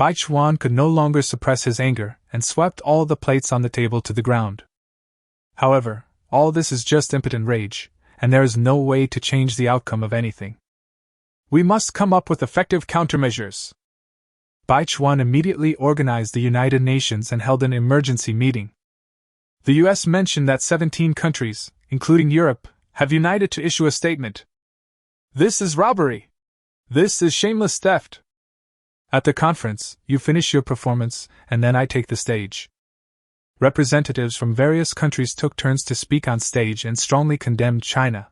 Bai Chuan could no longer suppress his anger and swept all the plates on the table to the ground. However, all this is just impotent rage, and there is no way to change the outcome of anything. We must come up with effective countermeasures. Bai Chuan immediately organized the United Nations and held an emergency meeting. The US mentioned that 17 countries, including Europe, have united to issue a statement. This is robbery. This is shameless theft. At the conference, you finish your performance, and then I take the stage. Representatives from various countries took turns to speak on stage and strongly condemned China.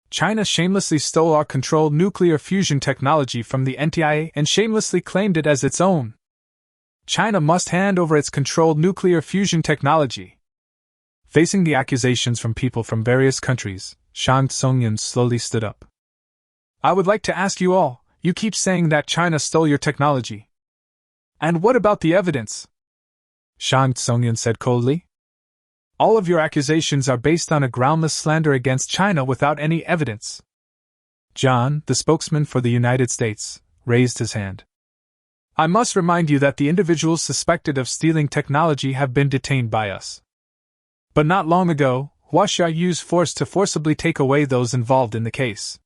China shamelessly stole our controlled nuclear fusion technology from the NTIA and shamelessly claimed it as its own. China must hand over its controlled nuclear fusion technology. Facing the accusations from people from various countries, Shang Tsungyan slowly stood up. I would like to ask you all, you keep saying that China stole your technology. And what about the evidence? Shang Tsungyan said coldly. All of your accusations are based on a groundless slander against China without any evidence. John, the spokesman for the United States, raised his hand. I must remind you that the individuals suspected of stealing technology have been detained by us. But not long ago, Huaxia used force to forcibly take away those involved in the case.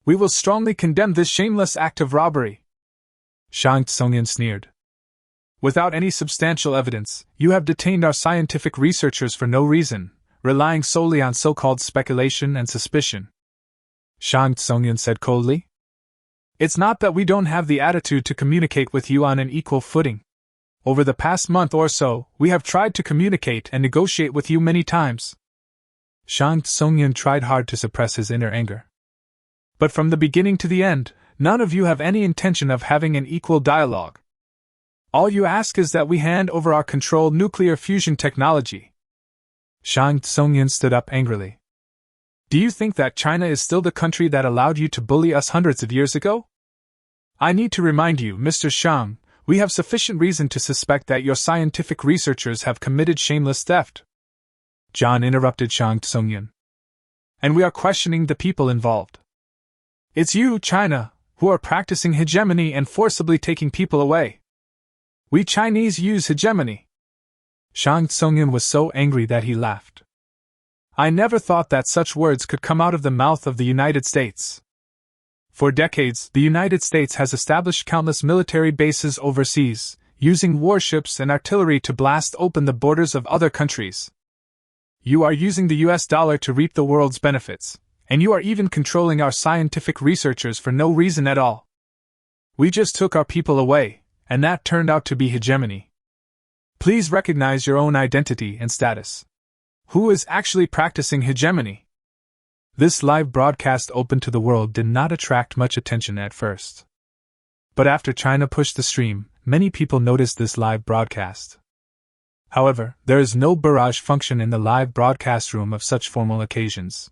We will strongly condemn this shameless act of robbery. Shang Tsungyan sneered. Without any substantial evidence, you have detained our scientific researchers for no reason, relying solely on so-called speculation and suspicion. Shang Tsungyan said coldly. It's not that we don't have the attitude to communicate with you on an equal footing. Over the past month or so, we have tried to communicate and negotiate with you many times. Shang Tsungyan tried hard to suppress his inner anger. But from the beginning to the end, none of you have any intention of having an equal dialogue. All you ask is that we hand over our controlled nuclear fusion technology. Shang Tsungyan stood up angrily. Do you think that China is still the country that allowed you to bully us hundreds of years ago? I need to remind you, Mr. Shang, we have sufficient reason to suspect that your scientific researchers have committed shameless theft. John interrupted Shang Tsungyan. And we are questioning the people involved. It's you, China, who are practicing hegemony and forcibly taking people away. We Chinese use hegemony. Shang Tsungyan was so angry that he laughed. I never thought that such words could come out of the mouth of the United States. For decades, the United States has established countless military bases overseas, using warships and artillery to blast open the borders of other countries. You are using the US dollar to reap the world's benefits, and you are even controlling our scientific researchers for no reason at all. We just took our people away, and that turned out to be hegemony. Please recognize your own identity and status. Who is actually practicing hegemony? This live broadcast open to the world did not attract much attention at first. But after China pushed the stream, many people noticed this live broadcast. However, there is no barrage function in the live broadcast room of such formal occasions.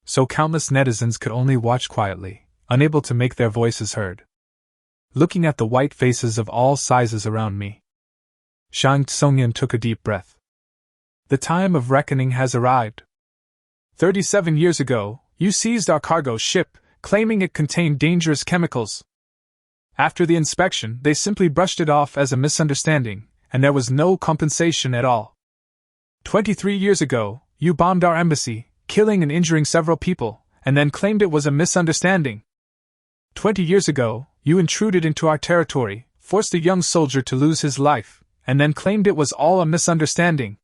So countless netizens could only watch quietly, unable to make their voices heard. Looking at the white faces of all sizes around me, Shang Tsungyan took a deep breath. The time of reckoning has arrived. 37 years ago, you seized our cargo ship, claiming it contained dangerous chemicals. After the inspection, they simply brushed it off as a misunderstanding, and there was no compensation at all. 23 years ago, you bombed our embassy, killing and injuring several people, and then claimed it was a misunderstanding. 20 years ago, you intruded into our territory, forced a young soldier to lose his life, and then claimed it was all a misunderstanding.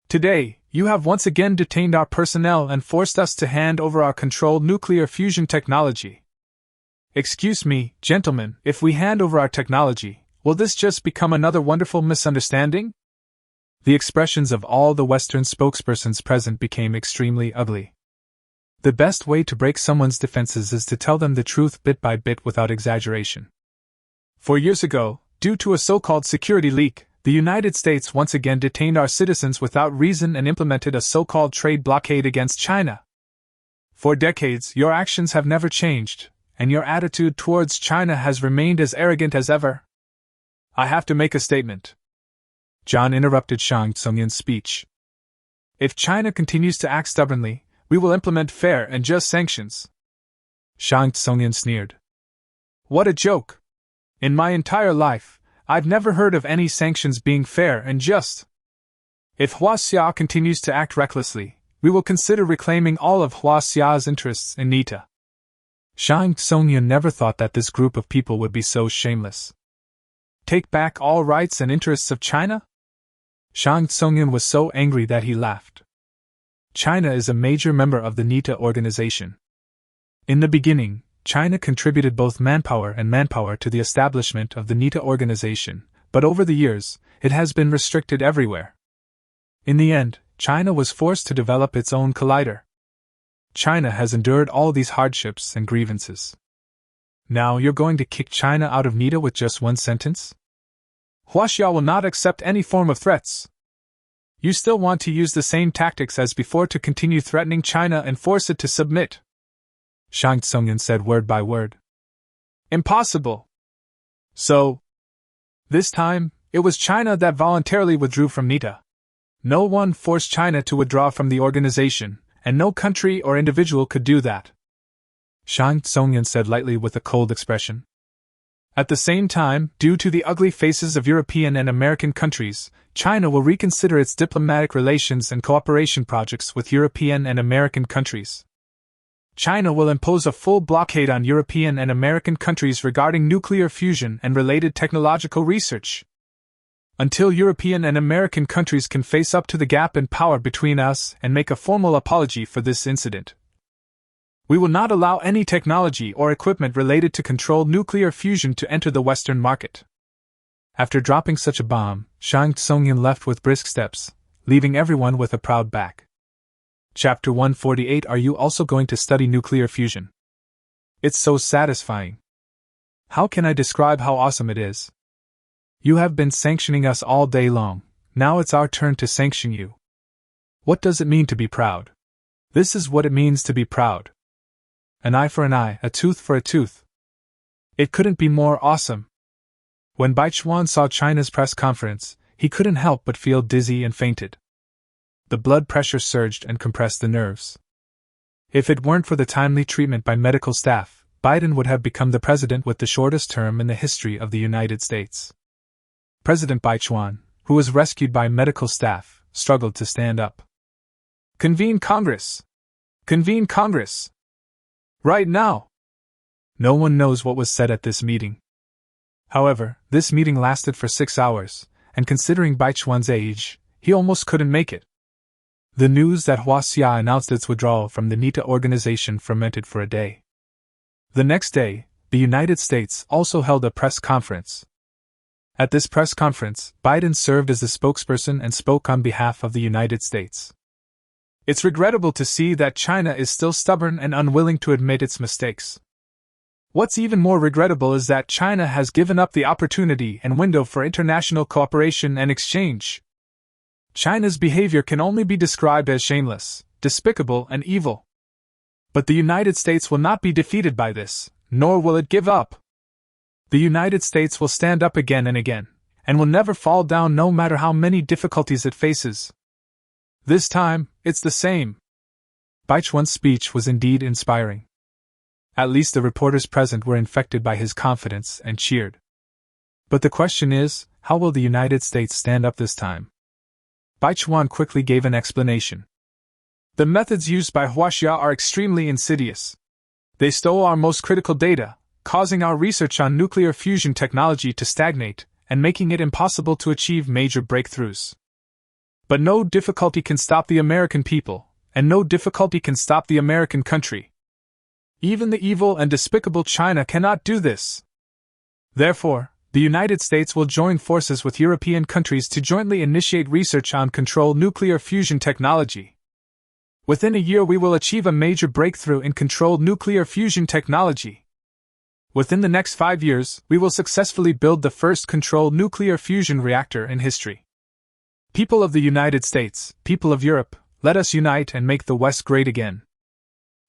Today, you have once again detained our personnel and forced us to hand over our controlled nuclear fusion technology. Excuse me, gentlemen, if we hand over our technology, will this just become another wonderful misunderstanding? The expressions of all the Western spokespersons present became extremely ugly. The best way to break someone's defenses is to tell them the truth bit by bit without exaggeration. 4 years ago, due to a so-called security leak, the United States once again detained our citizens without reason and implemented a so-called trade blockade against China. For decades, your actions have never changed, and your attitude towards China has remained as arrogant as ever. I have to make a statement. John interrupted Shang Tsungyan's speech. If China continues to act stubbornly, we will implement fair and just sanctions. Shang Tsungyan sneered. What a joke! In my entire life, I've never heard of any sanctions being fair and just. If Huaxia continues to act recklessly, we will consider reclaiming all of Huaxia's interests in Nita. Shang Tsungyan never thought that this group of people would be so shameless. Take back all rights and interests of China? Shang Tsungyan was so angry that he laughed. China is a major member of the Nita organization. In the beginning, China contributed both manpower and manpower to the establishment of the Nita organization, but over the years, it has been restricted everywhere. In the end, China was forced to develop its own collider. China has endured all these hardships and grievances. Now you're going to kick China out of Nita with just one sentence? Huaxia will not accept any form of threats. You still want to use the same tactics as before to continue threatening China and force it to submit. Shang Tsungyan said word by word. Impossible. So, this time, it was China that voluntarily withdrew from Nita. No one forced China to withdraw from the organization, and no country or individual could do that. Shang Tsungyan said lightly with a cold expression. At the same time, due to the ugly faces of European and American countries, China will reconsider its diplomatic relations and cooperation projects with European and American countries. China will impose a full blockade on European and American countries regarding nuclear fusion and related technological research. Until European and American countries can face up to the gap in power between us and make a formal apology for this incident, we will not allow any technology or equipment related to controlled nuclear fusion to enter the Western market. After dropping such a bomb, Shang Tsungyan left with brisk steps, leaving everyone with a proud back. Chapter 148. Are you also going to study nuclear fusion? It's so satisfying. How can I describe how awesome it is? You have been sanctioning us all day long, now it's our turn to sanction you. What does it mean to be proud? This is what it means to be proud. An eye for an eye, a tooth for a tooth. It couldn't be more awesome. When Baichuan saw China's press conference, he couldn't help but feel dizzy and fainted. The blood pressure surged and compressed the nerves. If it weren't for the timely treatment by medical staff, Biden would have become the president with the shortest term in the history of the United States. President Baichuan, who was rescued by medical staff, struggled to stand up. Convene Congress! Convene Congress! Right now! No one knows what was said at this meeting. However, this meeting lasted for 6 hours, and considering Baichuan's age, he almost couldn't make it. The news that Huaxia announced its withdrawal from the Nita organization fermented for a day. The next day, the United States also held a press conference. At this press conference, Biden served as the spokesperson and spoke on behalf of the United States. It's regrettable to see that China is still stubborn and unwilling to admit its mistakes. What's even more regrettable is that China has given up the opportunity and window for international cooperation and exchange. China's behavior can only be described as shameless, despicable, and evil. But the United States will not be defeated by this, nor will it give up. The United States will stand up again and again, and will never fall down no matter how many difficulties it faces. This time, it's the same. Baichuan's speech was indeed inspiring. At least the reporters present were infected by his confidence and cheered. But the question is, how will the United States stand up this time? Baichuan quickly gave an explanation. The methods used by Huaxia are extremely insidious. They stole our most critical data, causing our research on nuclear fusion technology to stagnate, and making it impossible to achieve major breakthroughs. But no difficulty can stop the American people, and no difficulty can stop the American country. Even the evil and despicable China cannot do this. Therefore, the United States will join forces with European countries to jointly initiate research on controlled nuclear fusion technology. Within a year we will achieve a major breakthrough in controlled nuclear fusion technology. Within the next 5 years, we will successfully build the first controlled nuclear fusion reactor in history. People of the United States, people of Europe, let us unite and make the West great again.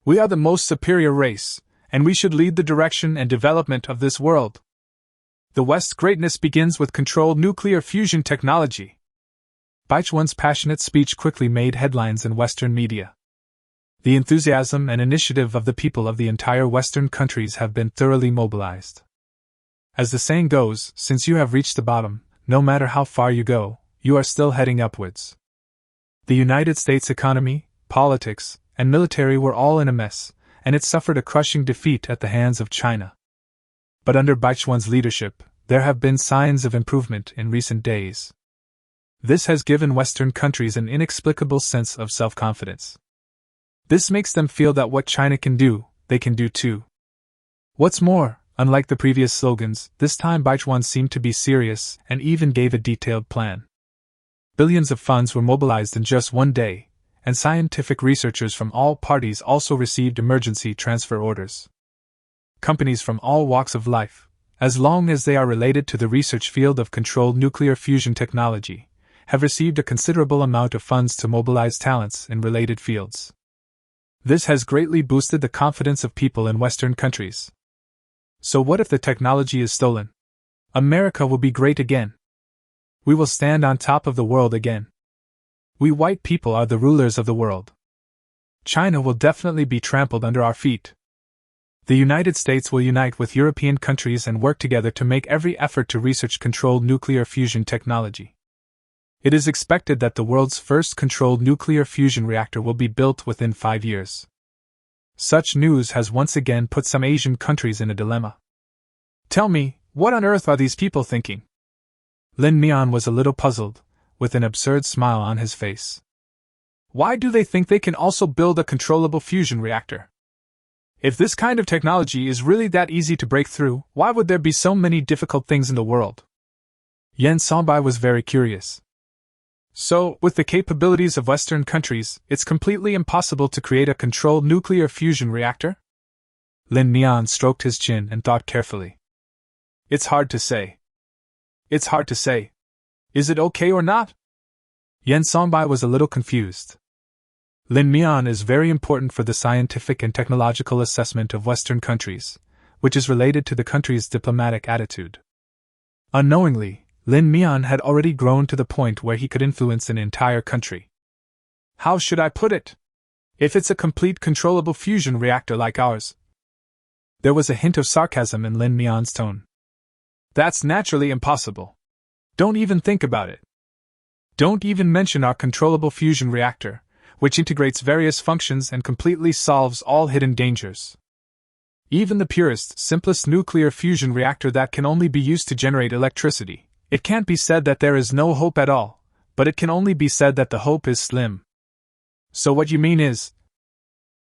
We are the most superior race, and we should lead the direction and development of this world. The West's greatness begins with controlled nuclear fusion technology. Baichuan's passionate speech quickly made headlines in Western media. The enthusiasm and initiative of the people of the entire Western countries have been thoroughly mobilized. As the saying goes, since you have reached the bottom, no matter how far you go, you are still heading upwards. The United States economy, politics, and military were all in a mess, and it suffered a crushing defeat at the hands of China. But under Baichuan's leadership, there have been signs of improvement in recent days. This has given Western countries an inexplicable sense of self-confidence. This makes them feel that what China can do, they can do too. What's more, unlike the previous slogans, this time Baichuan seemed to be serious and even gave a detailed plan. Billions of funds were mobilized in just one day, and scientific researchers from all parties also received emergency transfer orders. Companies from all walks of life, as long as they are related to the research field of controlled nuclear fusion technology, have received a considerable amount of funds to mobilize talents in related fields. This has greatly boosted the confidence of people in Western countries. So what if the technology is stolen? America will be great again. We will stand on top of the world again. We white people are the rulers of the world. China will definitely be trampled under our feet. The United States will unite with European countries and work together to make every effort to research controlled nuclear fusion technology. It is expected that the world's first controlled nuclear fusion reactor will be built within 5 years. Such news has once again put some Asian countries in a dilemma. Tell me, what on earth are these people thinking? Lin Mian was a little puzzled, with an absurd smile on his face. Why do they think they can also build a controllable fusion reactor? If this kind of technology is really that easy to break through, why would there be so many difficult things in the world? Yen Songbai was very curious. So, with the capabilities of Western countries, it's completely impossible to create a controlled nuclear fusion reactor? Lin Mian stroked his chin and thought carefully. It's hard to say. It's hard to say. Is it okay or not? Yen Songbai was a little confused. Lin Mian is very important for the scientific and technological assessment of Western countries, which is related to the country's diplomatic attitude. Unknowingly, Lin Mian had already grown to the point where he could influence an entire country. How should I put it? If it's a complete controllable fusion reactor like ours. There was a hint of sarcasm in Lin Mian's tone. That's naturally impossible. Don't even think about it. Don't even mention our controllable fusion reactor, which integrates various functions and completely solves all hidden dangers. Even the purest, simplest nuclear fusion reactor that can only be used to generate electricity. It can't be said that there is no hope at all, but it can only be said that the hope is slim. So what you mean is...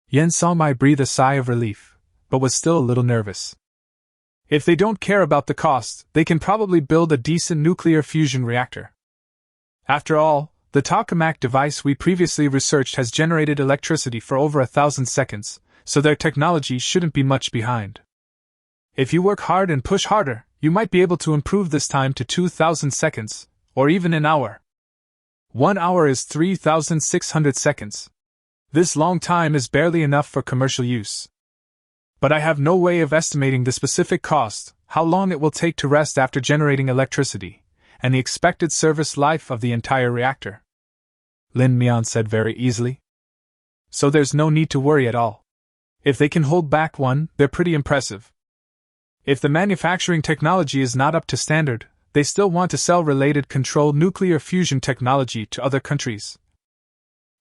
Yen Songbai breathed a sigh of relief, but was still a little nervous. If they don't care about the cost, they can probably build a decent nuclear fusion reactor. After all, the tokamak device we previously researched has generated electricity for over 1,000 seconds, so their technology shouldn't be much behind. If you work hard and push harder, you might be able to improve this time to 2,000 seconds, or even an hour. 1 hour is 3,600 seconds. This long time is barely enough for commercial use. But I have no way of estimating the specific cost, how long it will take to rest after generating electricity, and the expected service life of the entire reactor. Lin Mian said very easily. So there's no need to worry at all. If they can hold back one, they're pretty impressive. If the manufacturing technology is not up to standard, they still want to sell related controlled nuclear fusion technology to other countries.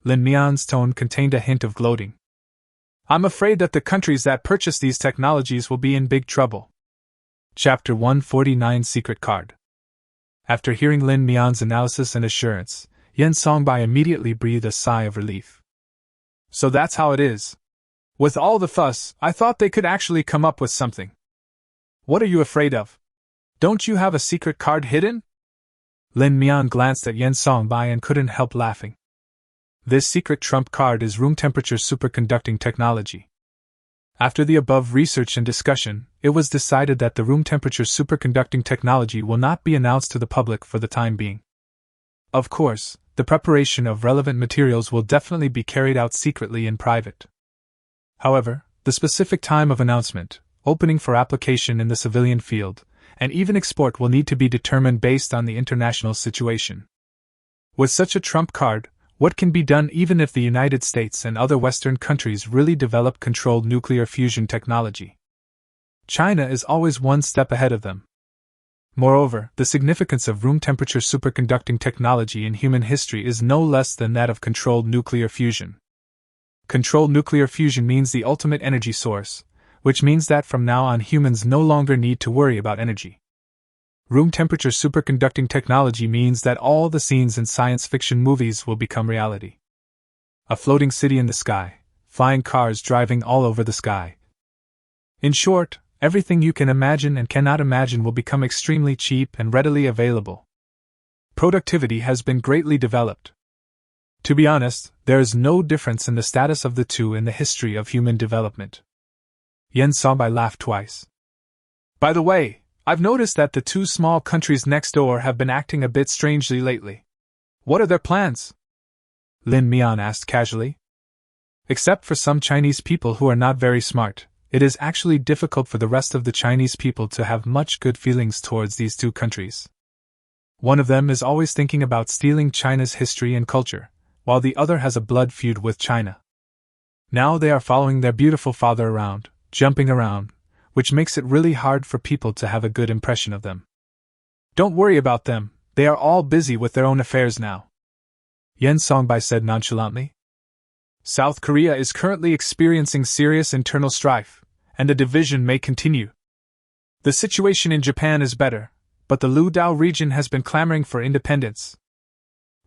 Lin Mian's tone contained a hint of gloating. I'm afraid that the countries that purchase these technologies will be in big trouble. Chapter 149 Secret Card. After hearing Lin Mian's analysis and assurance, Yen Songbai immediately breathed a sigh of relief. So that's how it is. With all the fuss, I thought they could actually come up with something. What are you afraid of? Don't you have a secret card hidden? Lin Mian glanced at Yen Songbai and couldn't help laughing. This secret trump card is room temperature superconducting technology. After the above research and discussion, it was decided that the room temperature superconducting technology will not be announced to the public for the time being. Of course, the preparation of relevant materials will definitely be carried out secretly in private. However, the specific time of announcement, opening for application in the civilian field, and even export will need to be determined based on the international situation. With such a trump card, what can be done even if the United States and other Western countries really develop controlled nuclear fusion technology? China is always one step ahead of them. Moreover, the significance of room temperature superconducting technology in human history is no less than that of controlled nuclear fusion. Controlled nuclear fusion means the ultimate energy source, which means that from now on humans no longer need to worry about energy. Room temperature superconducting technology means that all the scenes in science fiction movies will become reality. A floating city in the sky, flying cars driving all over the sky. In short, everything you can imagine and cannot imagine will become extremely cheap and readily available. Productivity has been greatly developed. To be honest, there is no difference in the status of the two in the history of human development. Yen Songbei laughed twice. By the way, I've noticed that the two small countries next door have been acting a bit strangely lately. What are their plans? Lin Mian asked casually. Except for some Chinese people who are not very smart, it is actually difficult for the rest of the Chinese people to have much good feelings towards these two countries. One of them is always thinking about stealing China's history and culture, while the other has a blood feud with China. Now they are following their beautiful father around, jumping around, which makes it really hard for people to have a good impression of them. Don't worry about them, they are all busy with their own affairs now. Yen Songbei said nonchalantly. South Korea is currently experiencing serious internal strife, and the division may continue. The situation in Japan is better, but the Liudao region has been clamoring for independence.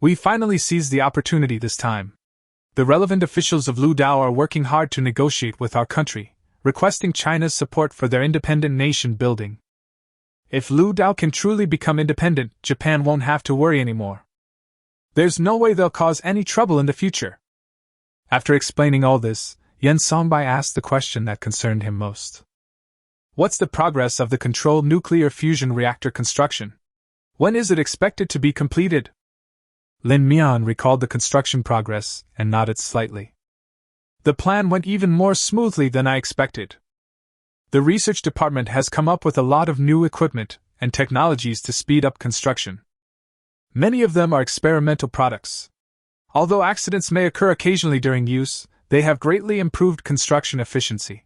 We finally seized the opportunity this time. The relevant officials of Liudao are working hard to negotiate with our country, requesting China's support for their independent nation building. If Liudao can truly become independent, Japan won't have to worry anymore. There's no way they'll cause any trouble in the future. After explaining all this, Yen Songbei asked the question that concerned him most. What's the progress of the controlled nuclear fusion reactor construction? When is it expected to be completed? Lin Mian recalled the construction progress and nodded slightly. The plan went even more smoothly than I expected. The research department has come up with a lot of new equipment and technologies to speed up construction. Many of them are experimental products. Although accidents may occur occasionally during use, they have greatly improved construction efficiency.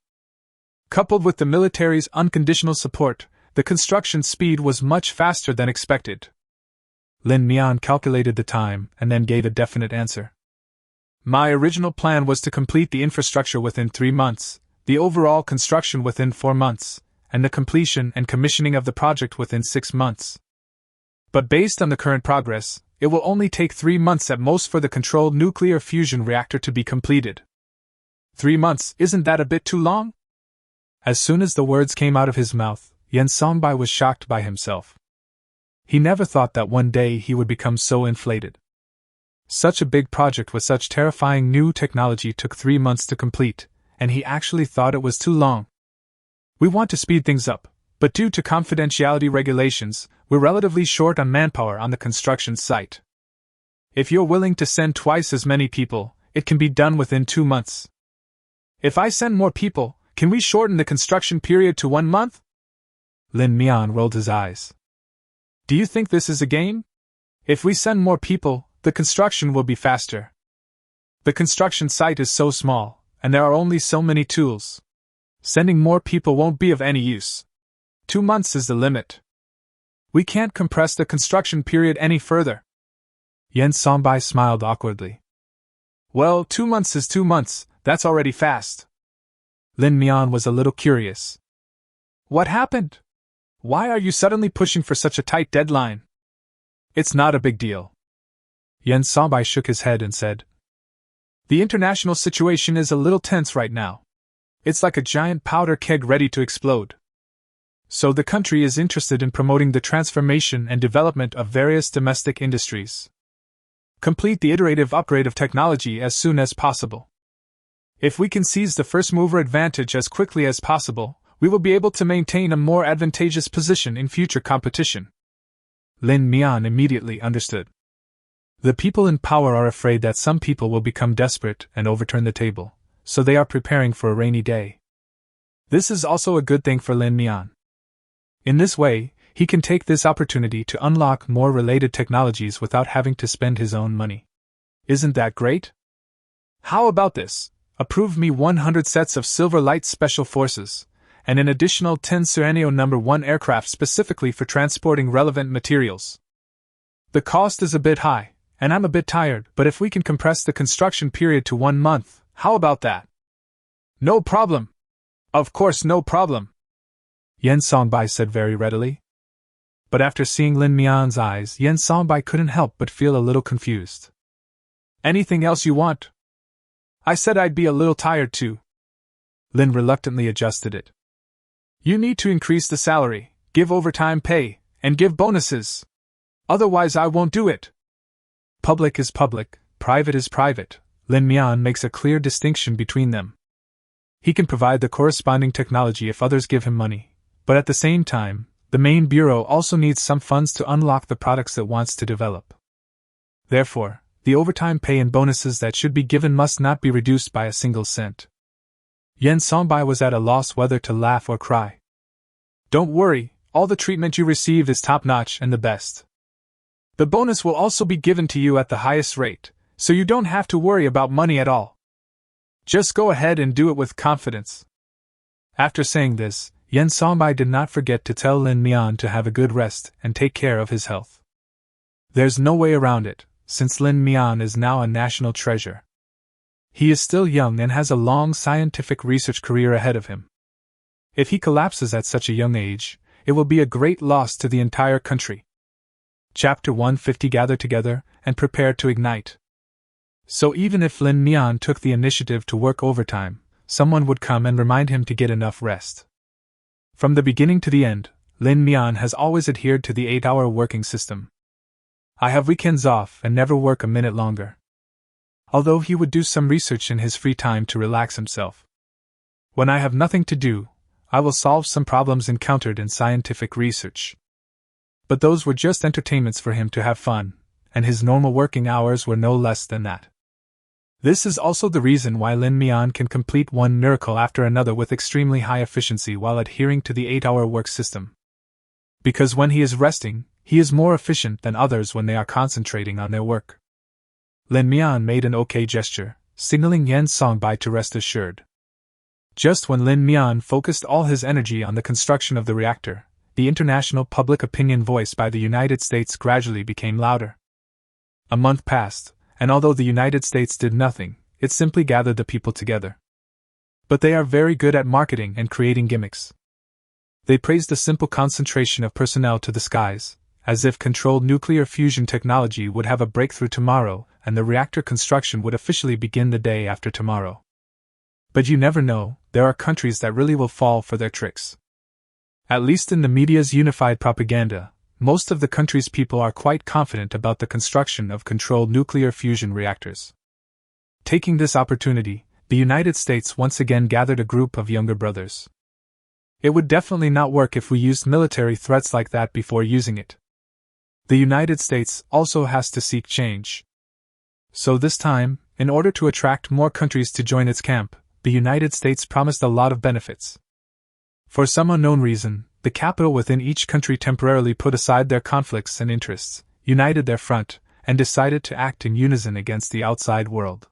Coupled with the military's unconditional support, the construction speed was much faster than expected. Lin Mian calculated the time and then gave a definite answer. My original plan was to complete the infrastructure within 3 months, the overall construction within 4 months, and the completion and commissioning of the project within 6 months. But based on the current progress, it will only take 3 months at most for the controlled nuclear fusion reactor to be completed. 3 months, isn't that a bit too long? As soon as the words came out of his mouth, Yen Songbei was shocked by himself. He never thought that one day he would become so inflated. Such a big project with such terrifying new technology took 3 months to complete, and he actually thought it was too long. We want to speed things up, but due to confidentiality regulations, we're relatively short on manpower on the construction site. If you're willing to send twice as many people, it can be done within 2 months. If I send more people, can we shorten the construction period to 1 month? Lin Mian rolled his eyes. Do you think this is a game? If we send more people, the construction will be faster. The construction site is so small, and there are only so many tools. Sending more people won't be of any use. 2 months is the limit. We can't compress the construction period any further. Yen Songbei smiled awkwardly. Well, 2 months is 2 months, that's already fast. Lin Mian was a little curious. What happened? Why are you suddenly pushing for such a tight deadline? It's not a big deal. Yen Songbei shook his head and said, The international situation is a little tense right now. It's like a giant powder keg ready to explode. So the country is interested in promoting the transformation and development of various domestic industries. Complete the iterative upgrade of technology as soon as possible. If we can seize the first mover advantage as quickly as possible, we will be able to maintain a more advantageous position in future competition. Lin Mian immediately understood. The people in power are afraid that some people will become desperate and overturn the table, so they are preparing for a rainy day. This is also a good thing for Lin Mian. In this way, he can take this opportunity to unlock more related technologies without having to spend his own money. Isn't that great? How about this? Approve me 100 sets of Silver Light Special Forces, and an additional 10 Serenio No. 1 aircraft specifically for transporting relevant materials. The cost is a bit high, and I'm a bit tired, but if we can compress the construction period to 1 month, how about that? No problem. Of course, no problem, Yen Songbai said very readily. But after seeing Lin Mian's eyes, Yen Songbai couldn't help but feel a little confused. Anything else you want? I said I'd be a little tired too. Lin reluctantly adjusted it. You need to increase the salary, give overtime pay, and give bonuses. Otherwise I won't do it. Public is public, private is private. Lin Mian makes a clear distinction between them. He can provide the corresponding technology if others give him money, but at the same time, the main bureau also needs some funds to unlock the products it wants to develop. Therefore, the overtime pay and bonuses that should be given must not be reduced by a single cent. Yen Songbai was at a loss whether to laugh or cry. Don't worry, all the treatment you received is top-notch and the best. The bonus will also be given to you at the highest rate, so you don't have to worry about money at all. Just go ahead and do it with confidence. After saying this, Yen Songbai did not forget to tell Lin Mian to have a good rest and take care of his health. There's no way around it, since Lin Mian is now a national treasure. He is still young and has a long scientific research career ahead of him. If he collapses at such a young age, it will be a great loss to the entire country. Chapter 150 Gather together and prepare to ignite. So even if Lin Mian took the initiative to work overtime, someone would come and remind him to get enough rest. From the beginning to the end, Lin Mian has always adhered to the 8-hour working system. I have weekends off and never work a minute longer. Although he would do some research in his free time to relax himself. When I have nothing to do, I will solve some problems encountered in scientific research. But those were just entertainments for him to have fun, and his normal working hours were no less than that. This is also the reason why Lin Mian can complete one miracle after another with extremely high efficiency while adhering to the 8-hour work system. Because when he is resting, he is more efficient than others when they are concentrating on their work. Lin Mian made an OK gesture, signaling Yen Songbai to rest assured. Just when Lin Mian focused all his energy on the construction of the reactor, the international public opinion voiced by the United States gradually became louder. A month passed, and although the United States did nothing, it simply gathered the people together. But they are very good at marketing and creating gimmicks. They praised the simple concentration of personnel to the skies, as if controlled nuclear fusion technology would have a breakthrough tomorrow and the reactor construction would officially begin the day after tomorrow. But you never know, there are countries that really will fall for their tricks. At least in the media's unified propaganda, most of the country's people are quite confident about the construction of controlled nuclear fusion reactors. Taking this opportunity, the United States once again gathered a group of younger brothers. It would definitely not work if we used military threats like that before using it. The United States also has to seek change. So this time, in order to attract more countries to join its camp, the United States promised a lot of benefits. For some unknown reason, the capital within each country temporarily put aside their conflicts and interests, united their front, and decided to act in unison against the outside world.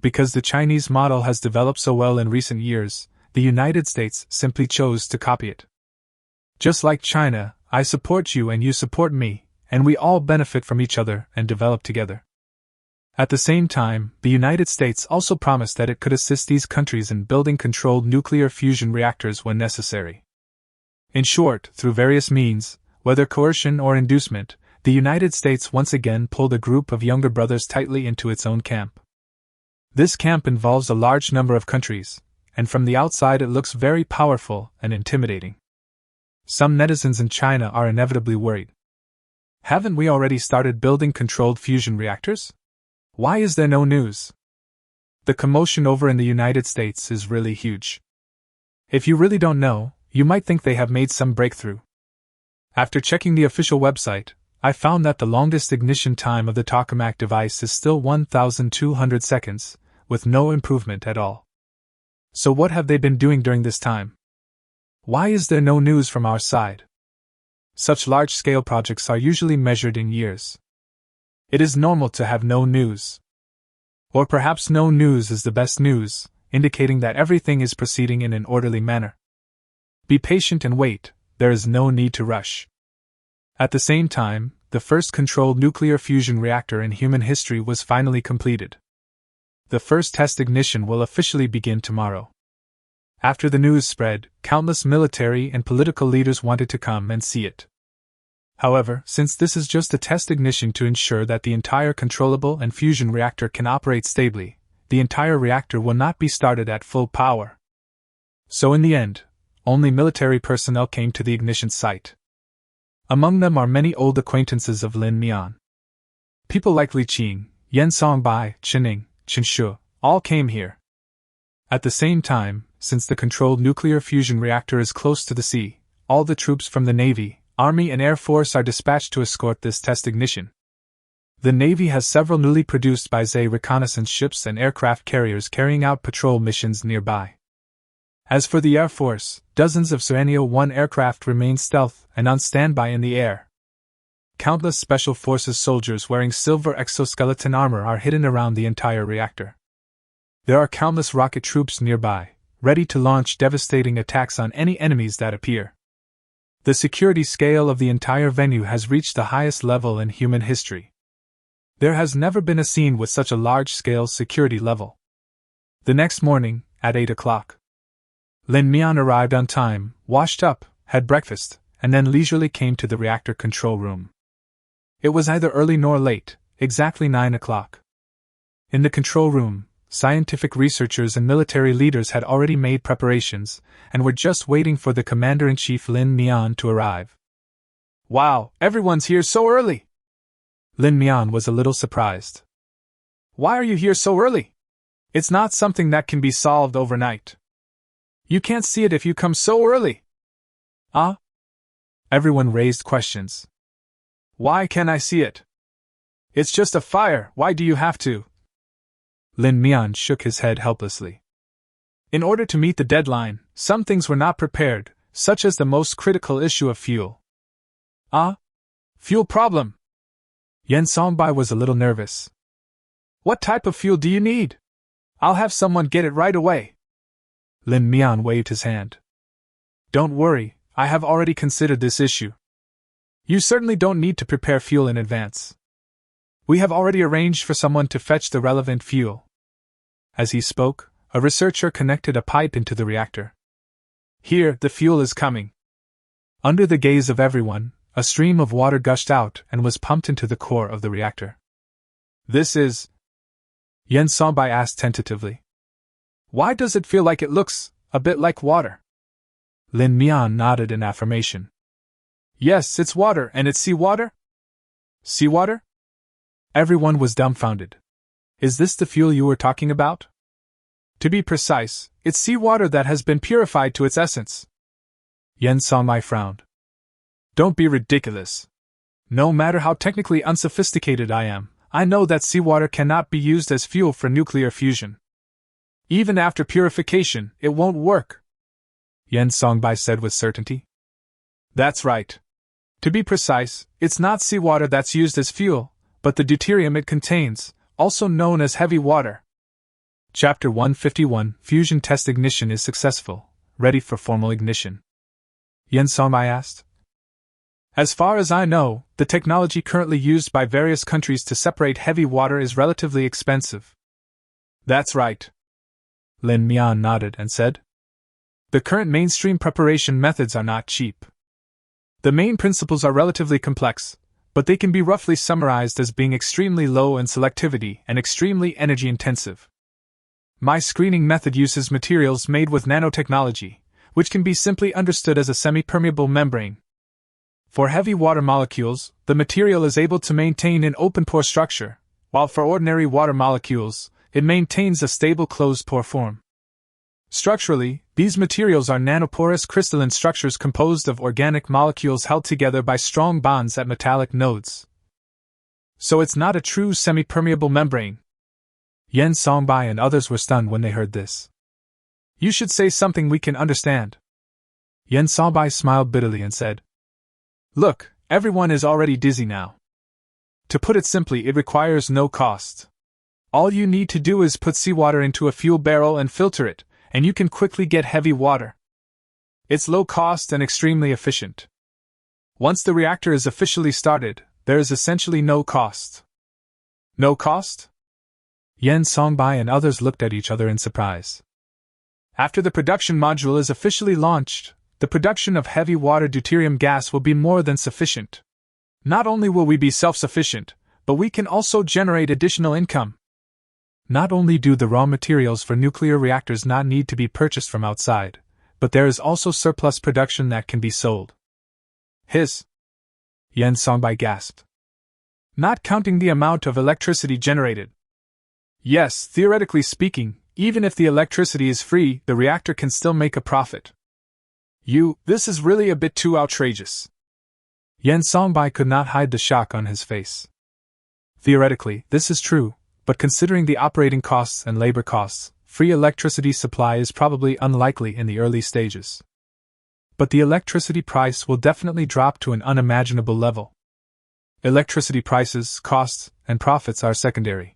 Because the Chinese model has developed so well in recent years, the United States simply chose to copy it. Just like China, I support you and you support me, and we all benefit from each other and develop together. At the same time, the United States also promised that it could assist these countries in building controlled nuclear fusion reactors when necessary. In short, through various means, whether coercion or inducement, the United States once again pulled a group of younger brothers tightly into its own camp. This camp involves a large number of countries, and from the outside it looks very powerful and intimidating. Some netizens in China are inevitably worried. Haven't we already started building controlled fusion reactors? Why is there no news? The commotion over in the United States is really huge. If you really don't know, you might think they have made some breakthrough. After checking the official website, I found that the longest ignition time of the tokamak device is still 1,200 seconds, with no improvement at all. So what have they been doing during this time? Why is there no news from our side? Such large-scale projects are usually measured in years. It is normal to have no news. Or perhaps no news is the best news, indicating that everything is proceeding in an orderly manner. Be patient and wait, there is no need to rush. At the same time, the first controlled nuclear fusion reactor in human history was finally completed. The first test ignition will officially begin tomorrow. After the news spread, countless military and political leaders wanted to come and see it. However, since this is just a test ignition to ensure that the entire controllable and fusion reactor can operate stably, the entire reactor will not be started at full power. So in the end, only military personnel came to the ignition site. Among them are many old acquaintances of Lin Mian. People like Li Qing, Yan Songbai, Chening, Chen Shu, all came here. At the same time, since the controlled nuclear fusion reactor is close to the sea, all the troops from the Navy, Army and Air Force are dispatched to escort this test ignition. The Navy has several newly produced Baizé reconnaissance ships and aircraft carriers carrying out patrol missions nearby. As for the Air Force, dozens of Suanio-1 aircraft remain stealth and on standby in the air. Countless Special Forces soldiers wearing silver exoskeleton armor are hidden around the entire reactor. There are countless rocket troops nearby, ready to launch devastating attacks on any enemies that appear. The security scale of the entire venue has reached the highest level in human history. There has never been a scene with such a large-scale security level. The next morning, at 8 o'clock, Lin Mian arrived on time, washed up, had breakfast, and then leisurely came to the reactor control room. It was neither early nor late, exactly 9 o'clock. In the control room, scientific researchers and military leaders had already made preparations, and were just waiting for the Commander-in-Chief Lin Mian to arrive. Wow, everyone's here so early! Lin Mian was a little surprised. Why are you here so early? It's not something that can be solved overnight. You can't see it if you come so early. Ah? Everyone raised questions. Why can't I see it? It's just a fire, why do you have to? Lin Mian shook his head helplessly. In order to meet the deadline, some things were not prepared, such as the most critical issue of fuel. Ah? Fuel problem? Yan Songbai was a little nervous. What type of fuel do you need? I'll have someone get it right away. Lin Mian waved his hand. Don't worry, I have already considered this issue. You certainly don't need to prepare fuel in advance. We have already arranged for someone to fetch the relevant fuel. As he spoke, a researcher connected a pipe into the reactor. Here, the fuel is coming. Under the gaze of everyone, a stream of water gushed out and was pumped into the core of the reactor. This is... Yan Songbai asked tentatively. Why does it feel like it looks a bit like water? Lin Mian nodded in affirmation. Yes, it's water, and it's seawater? Seawater? Everyone was dumbfounded. Is this the fuel you were talking about? To be precise, it's seawater that has been purified to its essence. Yan Songbai frowned. Don't be ridiculous. No matter how technically unsophisticated I am, I know that seawater cannot be used as fuel for nuclear fusion. Even after purification, it won't work. Yan Songbai said with certainty. That's right. To be precise, it's not seawater that's used as fuel, but the deuterium it contains, also known as heavy water. Chapter 151, Fusion Test Ignition is successful, ready for formal ignition. Yan Songbai asked. As far as I know, the technology currently used by various countries to separate heavy water is relatively expensive. That's right. Lin Mian nodded and said. The current mainstream preparation methods are not cheap. The main principles are relatively complex, but they can be roughly summarized as being extremely low in selectivity and extremely energy intensive. My screening method uses materials made with nanotechnology, which can be simply understood as a semi-permeable membrane. For heavy water molecules, the material is able to maintain an open-pore structure, while for ordinary water molecules, it maintains a stable closed-pore form. Structurally, these materials are nanoporous crystalline structures composed of organic molecules held together by strong bonds at metallic nodes. So it's not a true semi-permeable membrane. Yan Songbai and others were stunned when they heard this. You should say something we can understand. Yan Songbai smiled bitterly and said, Look, everyone is already dizzy now. To put it simply, it requires no cost. All you need to do is put seawater into a fuel barrel and filter it, and you can quickly get heavy water. It's low cost and extremely efficient. Once the reactor is officially started, there is essentially no cost. No cost? Yen Songbai and others looked at each other in surprise. After the production module is officially launched, the production of heavy water deuterium gas will be more than sufficient. Not only will we be self-sufficient, but we can also generate additional income. Not only do the raw materials for nuclear reactors not need to be purchased from outside, but there is also surplus production that can be sold. Yen Songbai gasped. Not counting the amount of electricity generated. Yes, theoretically speaking, even if the electricity is free, the reactor can still make a profit. This is really a bit too outrageous. Yen Songbai could not hide the shock on his face. Theoretically, this is true, but considering the operating costs and labor costs, free electricity supply is probably unlikely in the early stages. But the electricity price will definitely drop to an unimaginable level. Electricity prices, costs, and profits are secondary.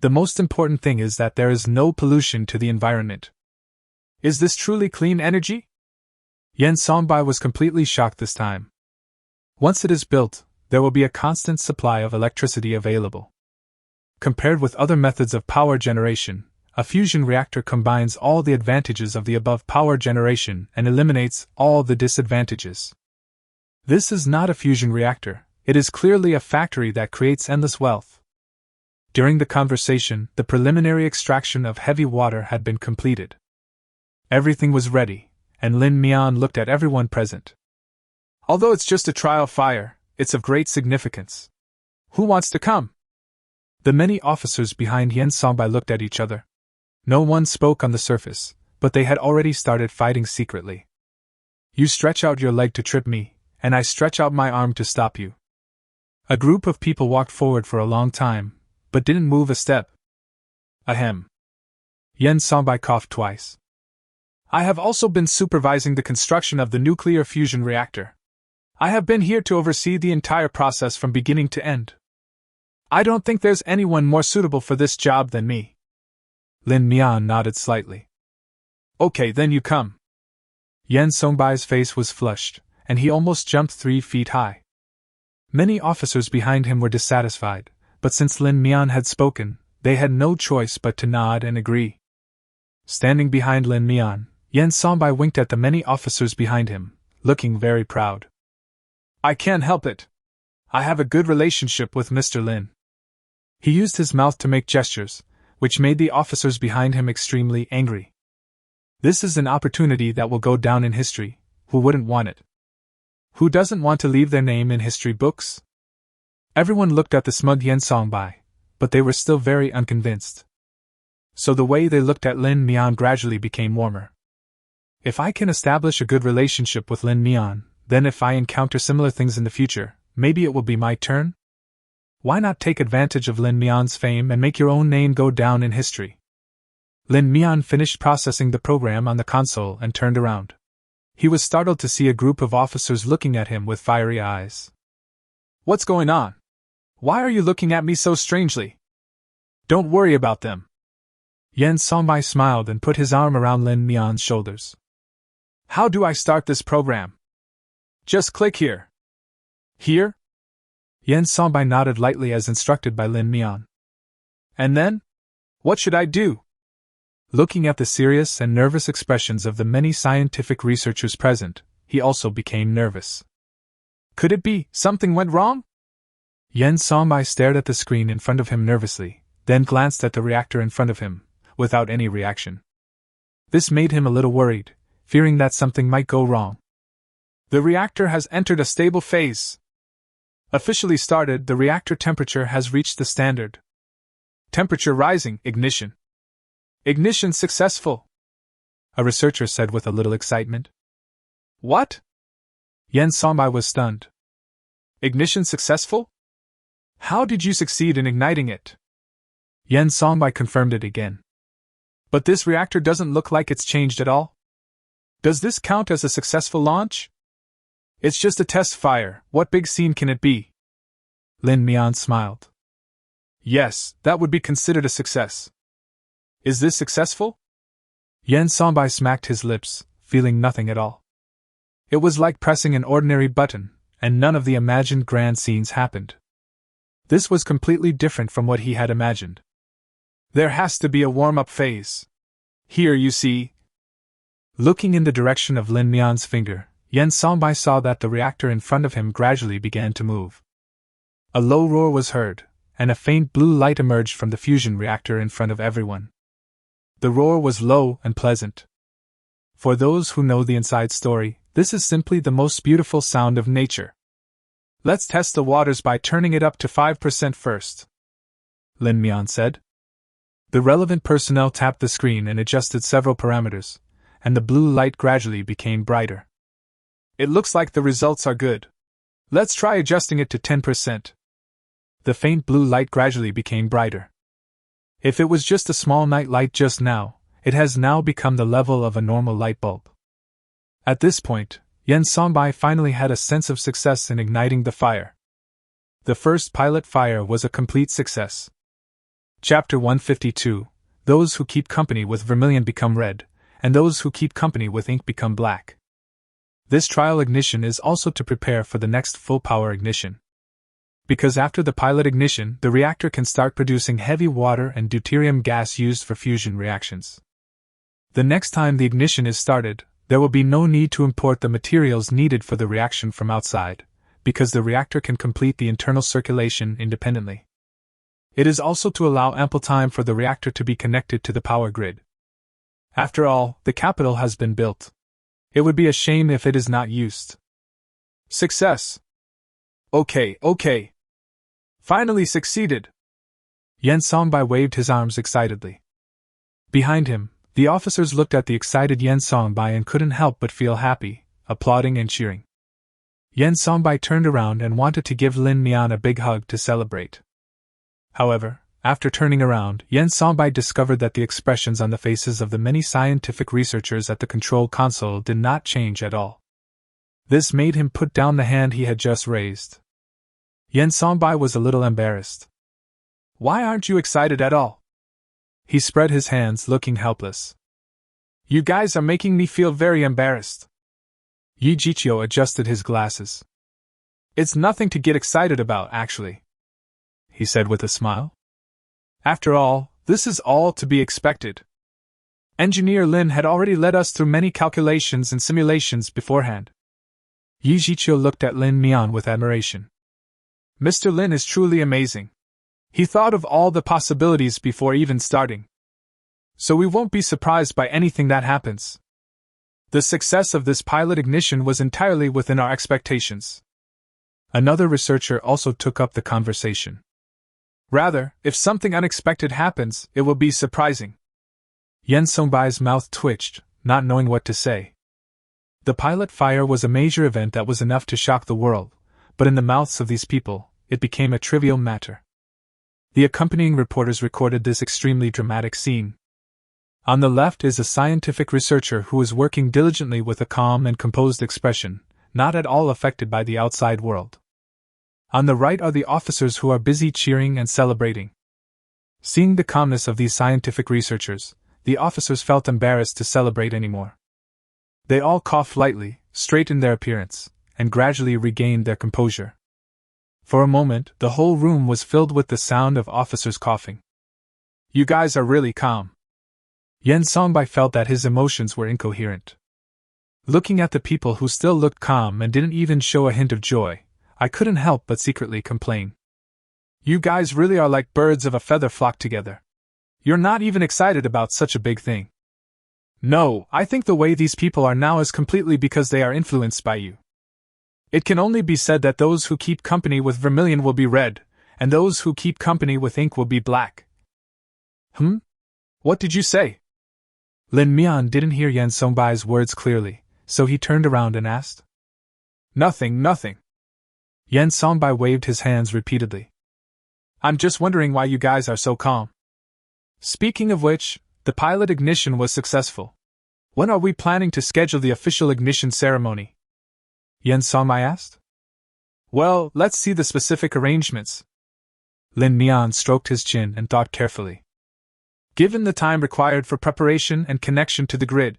The most important thing is that there is no pollution to the environment. Is this truly clean energy? Yen Songbai was completely shocked this time. Once it is built, there will be a constant supply of electricity available. Compared with other methods of power generation, a fusion reactor combines all the advantages of the above power generation and eliminates all the disadvantages. This is not a fusion reactor, it is clearly a factory that creates endless wealth. During the conversation, the preliminary extraction of heavy water had been completed. Everything was ready, and Lin Mian looked at everyone present. Although it's just a trial fire, it's of great significance. Who wants to come? The many officers behind Yen Songbai looked at each other. No one spoke on the surface, but they had already started fighting secretly. You stretch out your leg to trip me, and I stretch out my arm to stop you. A group of people walked forward for a long time, but didn't move a step. Ahem. Yen Songbai coughed twice. I have also been supervising the construction of the nuclear fusion reactor. I have been here to oversee the entire process from beginning to end. I don't think there's anyone more suitable for this job than me. Lin Mian nodded slightly. Okay, then you come. Yen Songbai's face was flushed, and he almost jumped 3 feet high. Many officers behind him were dissatisfied, but since Lin Mian had spoken, they had no choice but to nod and agree. Standing behind Lin Mian, Yen Songbai winked at the many officers behind him, looking very proud. I can't help it. I have a good relationship with Mr. Lin. He used his mouth to make gestures, which made the officers behind him extremely angry. This is an opportunity that will go down in history. Who wouldn't want it? Who doesn't want to leave their name in history books? Everyone looked at the smug Yen Songbai, but they were still very unconvinced. So the way they looked at Lin Mian gradually became warmer. If I can establish a good relationship with Lin Mian, then if I encounter similar things in the future, maybe it will be my turn? Why not take advantage of Lin Mian's fame and make your own name go down in history? Lin Mian finished processing the program on the console and turned around. He was startled to see a group of officers looking at him with fiery eyes. What's going on? Why are you looking at me so strangely? Don't worry about them. Yen Songbai smiled and put his arm around Lin Mian's shoulders. How do I start this program? Just click here. Here? Yen Songbai nodded lightly as instructed by Lin Mian. And then? What should I do? Looking at the serious and nervous expressions of the many scientific researchers present, he also became nervous. Could it be something went wrong? Yen Songbai stared at the screen in front of him nervously, then glanced at the reactor in front of him, without any reaction. This made him a little worried, fearing that something might go wrong. The reactor has entered a stable phase. Officially started, the reactor temperature has reached the standard. Temperature rising, ignition. Ignition successful, a researcher said with a little excitement. What? Yen Songbai was stunned. Ignition successful? How did you succeed in igniting it? Yen Songbai confirmed it again. But this reactor doesn't look like it's changed at all. Does this count as a successful launch? It's just a test fire, what big scene can it be? Lin Mian smiled. Yes, that would be considered a success. Is this successful? Yen Songbai smacked his lips, feeling nothing at all. It was like pressing an ordinary button, and none of the imagined grand scenes happened. This was completely different from what he had imagined. There has to be a warm-up phase. Here you see. Looking in the direction of Lin Mian's finger, Yen Songbei saw that the reactor in front of him gradually began to move. A low roar was heard, and a faint blue light emerged from the fusion reactor in front of everyone. The roar was low and pleasant. For those who know the inside story, this is simply the most beautiful sound of nature. Let's test the waters by turning it up to 5% first, Lin Mian said. The relevant personnel tapped the screen and adjusted several parameters, and the blue light gradually became brighter. It looks like the results are good. Let's try adjusting it to 10%. The faint blue light gradually became brighter. If it was just a small night light just now, it has now become the level of a normal light bulb. At this point, Yen Songbei finally had a sense of success in igniting the fire. The first pilot fire was a complete success. Chapter 152, Those who keep company with vermilion become red, and those who keep company with ink become black. This trial ignition is also to prepare for the next full power ignition. Because after the pilot ignition, the reactor can start producing heavy water and deuterium gas used for fusion reactions. The next time the ignition is started, there will be no need to import the materials needed for the reaction from outside, because the reactor can complete the internal circulation independently. It is also to allow ample time for the reactor to be connected to the power grid. After all, the capital has been built. It would be a shame if it is not used. Success! Okay. Finally succeeded! Yen Songbei waved his arms excitedly. Behind him, the officers looked at the excited Yen Songbei and couldn't help but feel happy, applauding and cheering. Yen Songbei turned around and wanted to give Lin Mian a big hug to celebrate. However, after turning around, Yen Songbei discovered that the expressions on the faces of the many scientific researchers at the control console did not change at all. This made him put down the hand he had just raised. Yen Songbei was a little embarrassed. Why aren't you excited at all? He spread his hands, looking helpless. You guys are making me feel very embarrassed. Yi Jiqiu adjusted his glasses. It's nothing to get excited about, actually, he said with a smile. After all, this is all to be expected. Engineer Lin had already led us through many calculations and simulations beforehand. Yi Jiqiu looked at Lin Mian with admiration. Mr. Lin is truly amazing. He thought of all the possibilities before even starting. So we won't be surprised by anything that happens. The success of this pilot ignition was entirely within our expectations. Another researcher also took up the conversation. Rather, if something unexpected happens, it will be surprising. Yen Songbei's mouth twitched, not knowing what to say. The pilot fire was a major event that was enough to shock the world, but in the mouths of these people, it became a trivial matter. The accompanying reporters recorded this extremely dramatic scene. On the left is a scientific researcher who is working diligently with a calm and composed expression, not at all affected by the outside world. On the right are the officers who are busy cheering and celebrating. Seeing the calmness of these scientific researchers, the officers felt embarrassed to celebrate anymore. They all coughed lightly, straightened their appearance, and gradually regained their composure. For a moment, the whole room was filled with the sound of officers coughing. You guys are really calm. Yen Songbei felt that his emotions were incoherent. Looking at the people who still looked calm and didn't even show a hint of joy, I couldn't help but secretly complain. You guys really are like birds of a feather flocked together. You're not even excited about such a big thing. No, I think the way these people are now is completely because they are influenced by you. It can only be said that those who keep company with vermilion will be red, and those who keep company with ink will be black. What did you say? Lin Mian didn't hear Yen Songbei's words clearly, so he turned around and asked. Nothing. Yen Songbei waved his hands repeatedly. I'm just wondering why you guys are so calm. Speaking of which, the pilot ignition was successful. When are we planning to schedule the official ignition ceremony? Yen Songbei asked. Well, let's see the specific arrangements. Lin Mian stroked his chin and thought carefully. Given the time required for preparation and connection to the grid,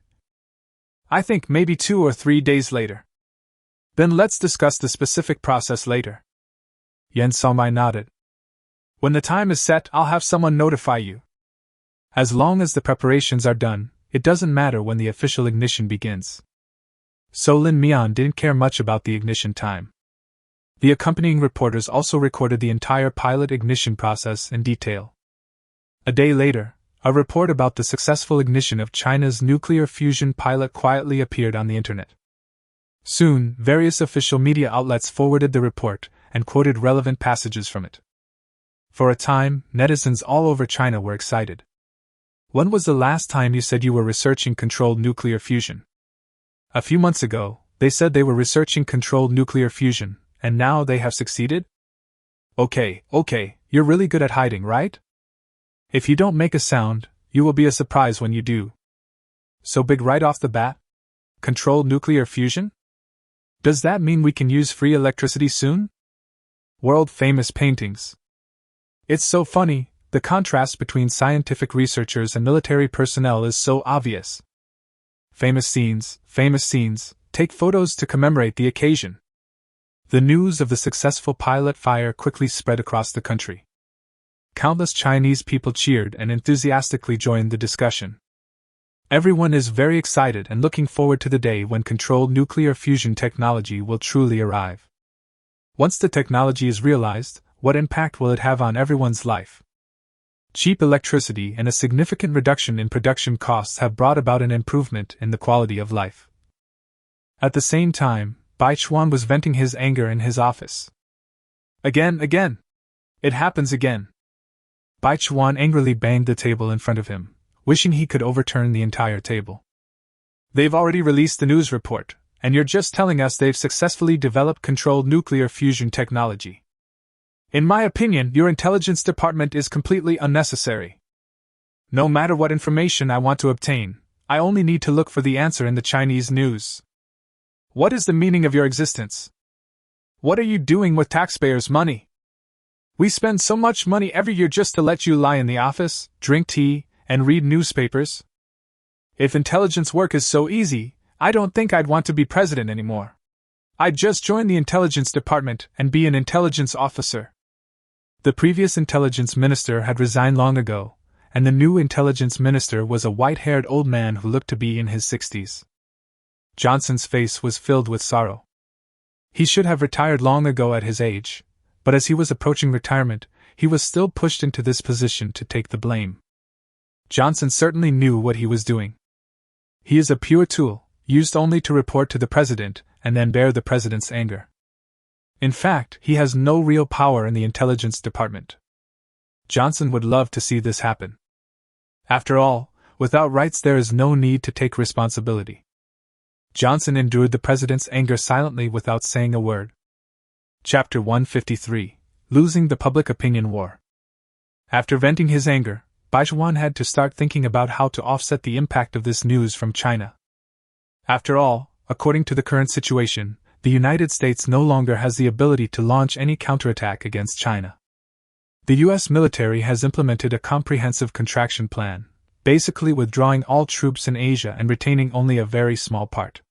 I think maybe 2 or 3 days later. Then let's discuss the specific process later. Yen Somai nodded. When the time is set, I'll have someone notify you. As long as the preparations are done, it doesn't matter when the official ignition begins. So Lin Mian didn't care much about the ignition time. The accompanying reporters also recorded the entire pilot ignition process in detail. A day later, a report about the successful ignition of China's nuclear fusion pilot quietly appeared on the internet. Soon, various official media outlets forwarded the report and quoted relevant passages from it. For a time, netizens all over China were excited. When was the last time you said you were researching controlled nuclear fusion? A few months ago, they said they were researching controlled nuclear fusion, and now they have succeeded? Okay, you're really good at hiding, right? If you don't make a sound, you will be a surprise when you do. So big right off the bat? Controlled nuclear fusion? Does that mean we can use free electricity soon? World-famous paintings. It's so funny, the contrast between scientific researchers and military personnel is so obvious. Famous scenes, take photos to commemorate the occasion. The news of the successful pilot fire quickly spread across the country. Countless Chinese people cheered and enthusiastically joined the discussion. Everyone is very excited and looking forward to the day when controlled nuclear fusion technology will truly arrive. Once the technology is realized, what impact will it have on everyone's life? Cheap electricity and a significant reduction in production costs have brought about an improvement in the quality of life. At the same time, Bai Chuan was venting his anger in his office. Again! It happens again! Bai Chuan angrily banged the table in front of him, wishing he could overturn the entire table. They've already released the news report, and you're just telling us they've successfully developed controlled nuclear fusion technology. In my opinion, your intelligence department is completely unnecessary. No matter what information I want to obtain, I only need to look for the answer in the Chinese news. What is the meaning of your existence? What are you doing with taxpayers' money? We spend so much money every year just to let you lie in the office, drink tea, and read newspapers. If intelligence work is so easy, I don't think I'd want to be president anymore. I'd just join the intelligence department and be an intelligence officer. The previous intelligence minister had resigned long ago, and the new intelligence minister was a white-haired old man who looked to be in his 60s. Johnson's face was filled with sorrow. He should have retired long ago at his age, but as he was approaching retirement, he was still pushed into this position to take the blame. Johnson certainly knew what he was doing. He is a pure tool, used only to report to the president and then bear the president's anger. In fact, he has no real power in the intelligence department. Johnson would love to see this happen. After all, without rights there is no need to take responsibility. Johnson endured the president's anger silently without saying a word. Chapter 153: Losing the Public Opinion War. After venting his anger, Bai Chuan had to start thinking about how to offset the impact of this news from China. After all, according to the current situation, the United States no longer has the ability to launch any counterattack against China. The U.S. military has implemented a comprehensive contraction plan, basically withdrawing all troops in Asia and retaining only a very small part.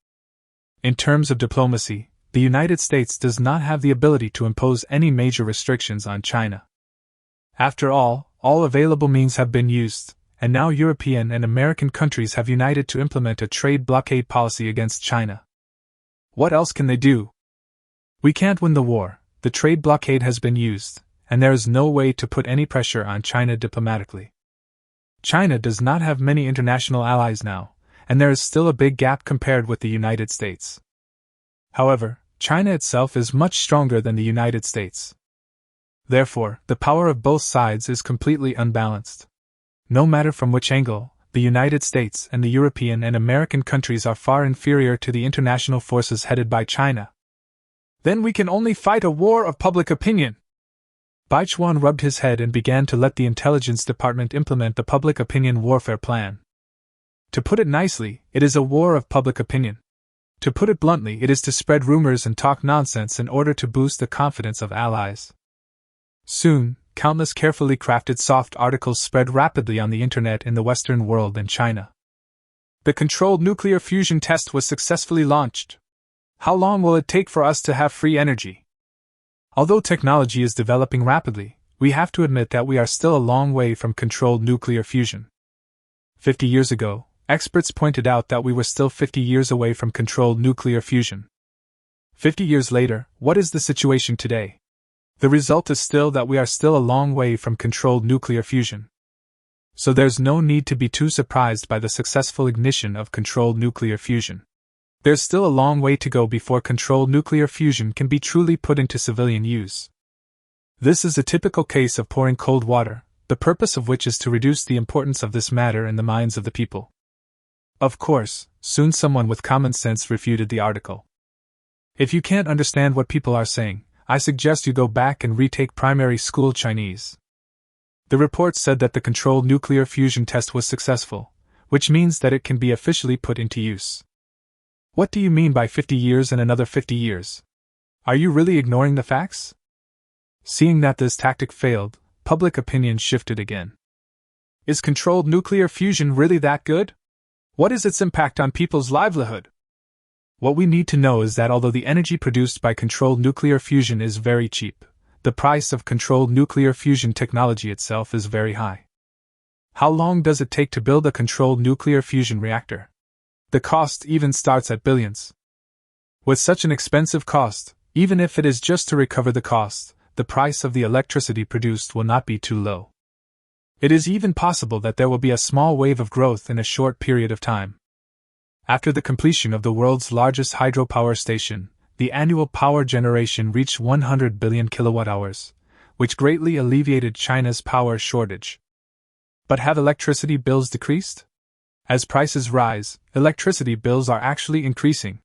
In terms of diplomacy, the United States does not have the ability to impose any major restrictions on China. After all available means have been used, and now European and American countries have united to implement a trade blockade policy against China. What else can they do? We can't win the war, the trade blockade has been used, and there is no way to put any pressure on China diplomatically. China does not have many international allies now, and there is still a big gap compared with the United States. However, China itself is much stronger than the United States. Therefore, the power of both sides is completely unbalanced. No matter from which angle, the United States and the European and American countries are far inferior to the international forces headed by China. Then we can only fight a war of public opinion. Bai Chuan rubbed his head and began to let the intelligence department implement the public opinion warfare plan. To put it nicely, it is a war of public opinion. To put it bluntly, it is to spread rumors and talk nonsense in order to boost the confidence of allies. Soon, countless carefully crafted soft articles spread rapidly on the internet in the Western world and China. The controlled nuclear fusion test was successfully launched. How long will it take for us to have free energy? Although technology is developing rapidly, we have to admit that we are still a long way from controlled nuclear fusion. 50 years ago, experts pointed out that we were still 50 years away from controlled nuclear fusion. 50 years later, what is the situation today? The result is still that we are still a long way from controlled nuclear fusion. So there's no need to be too surprised by the successful ignition of controlled nuclear fusion. There's still a long way to go before controlled nuclear fusion can be truly put into civilian use. This is a typical case of pouring cold water, the purpose of which is to reduce the importance of this matter in the minds of the people. Of course, soon someone with common sense refuted the article. If you can't understand what people are saying, I suggest you go back and retake primary school Chinese. The report said that the controlled nuclear fusion test was successful, which means that it can be officially put into use. What do you mean by 50 years and another 50 years? Are you really ignoring the facts? Seeing that this tactic failed, public opinion shifted again. Is controlled nuclear fusion really that good? What is its impact on people's livelihood? What we need to know is that although the energy produced by controlled nuclear fusion is very cheap, the price of controlled nuclear fusion technology itself is very high. How long does it take to build a controlled nuclear fusion reactor? The cost even starts at billions. With such an expensive cost, even if it is just to recover the cost, the price of the electricity produced will not be too low. It is even possible that there will be a small wave of growth in a short period of time. After the completion of the world's largest hydropower station, the annual power generation reached 100 billion kilowatt-hours, which greatly alleviated China's power shortage. But have electricity bills decreased? As prices rise, electricity bills are actually increasing.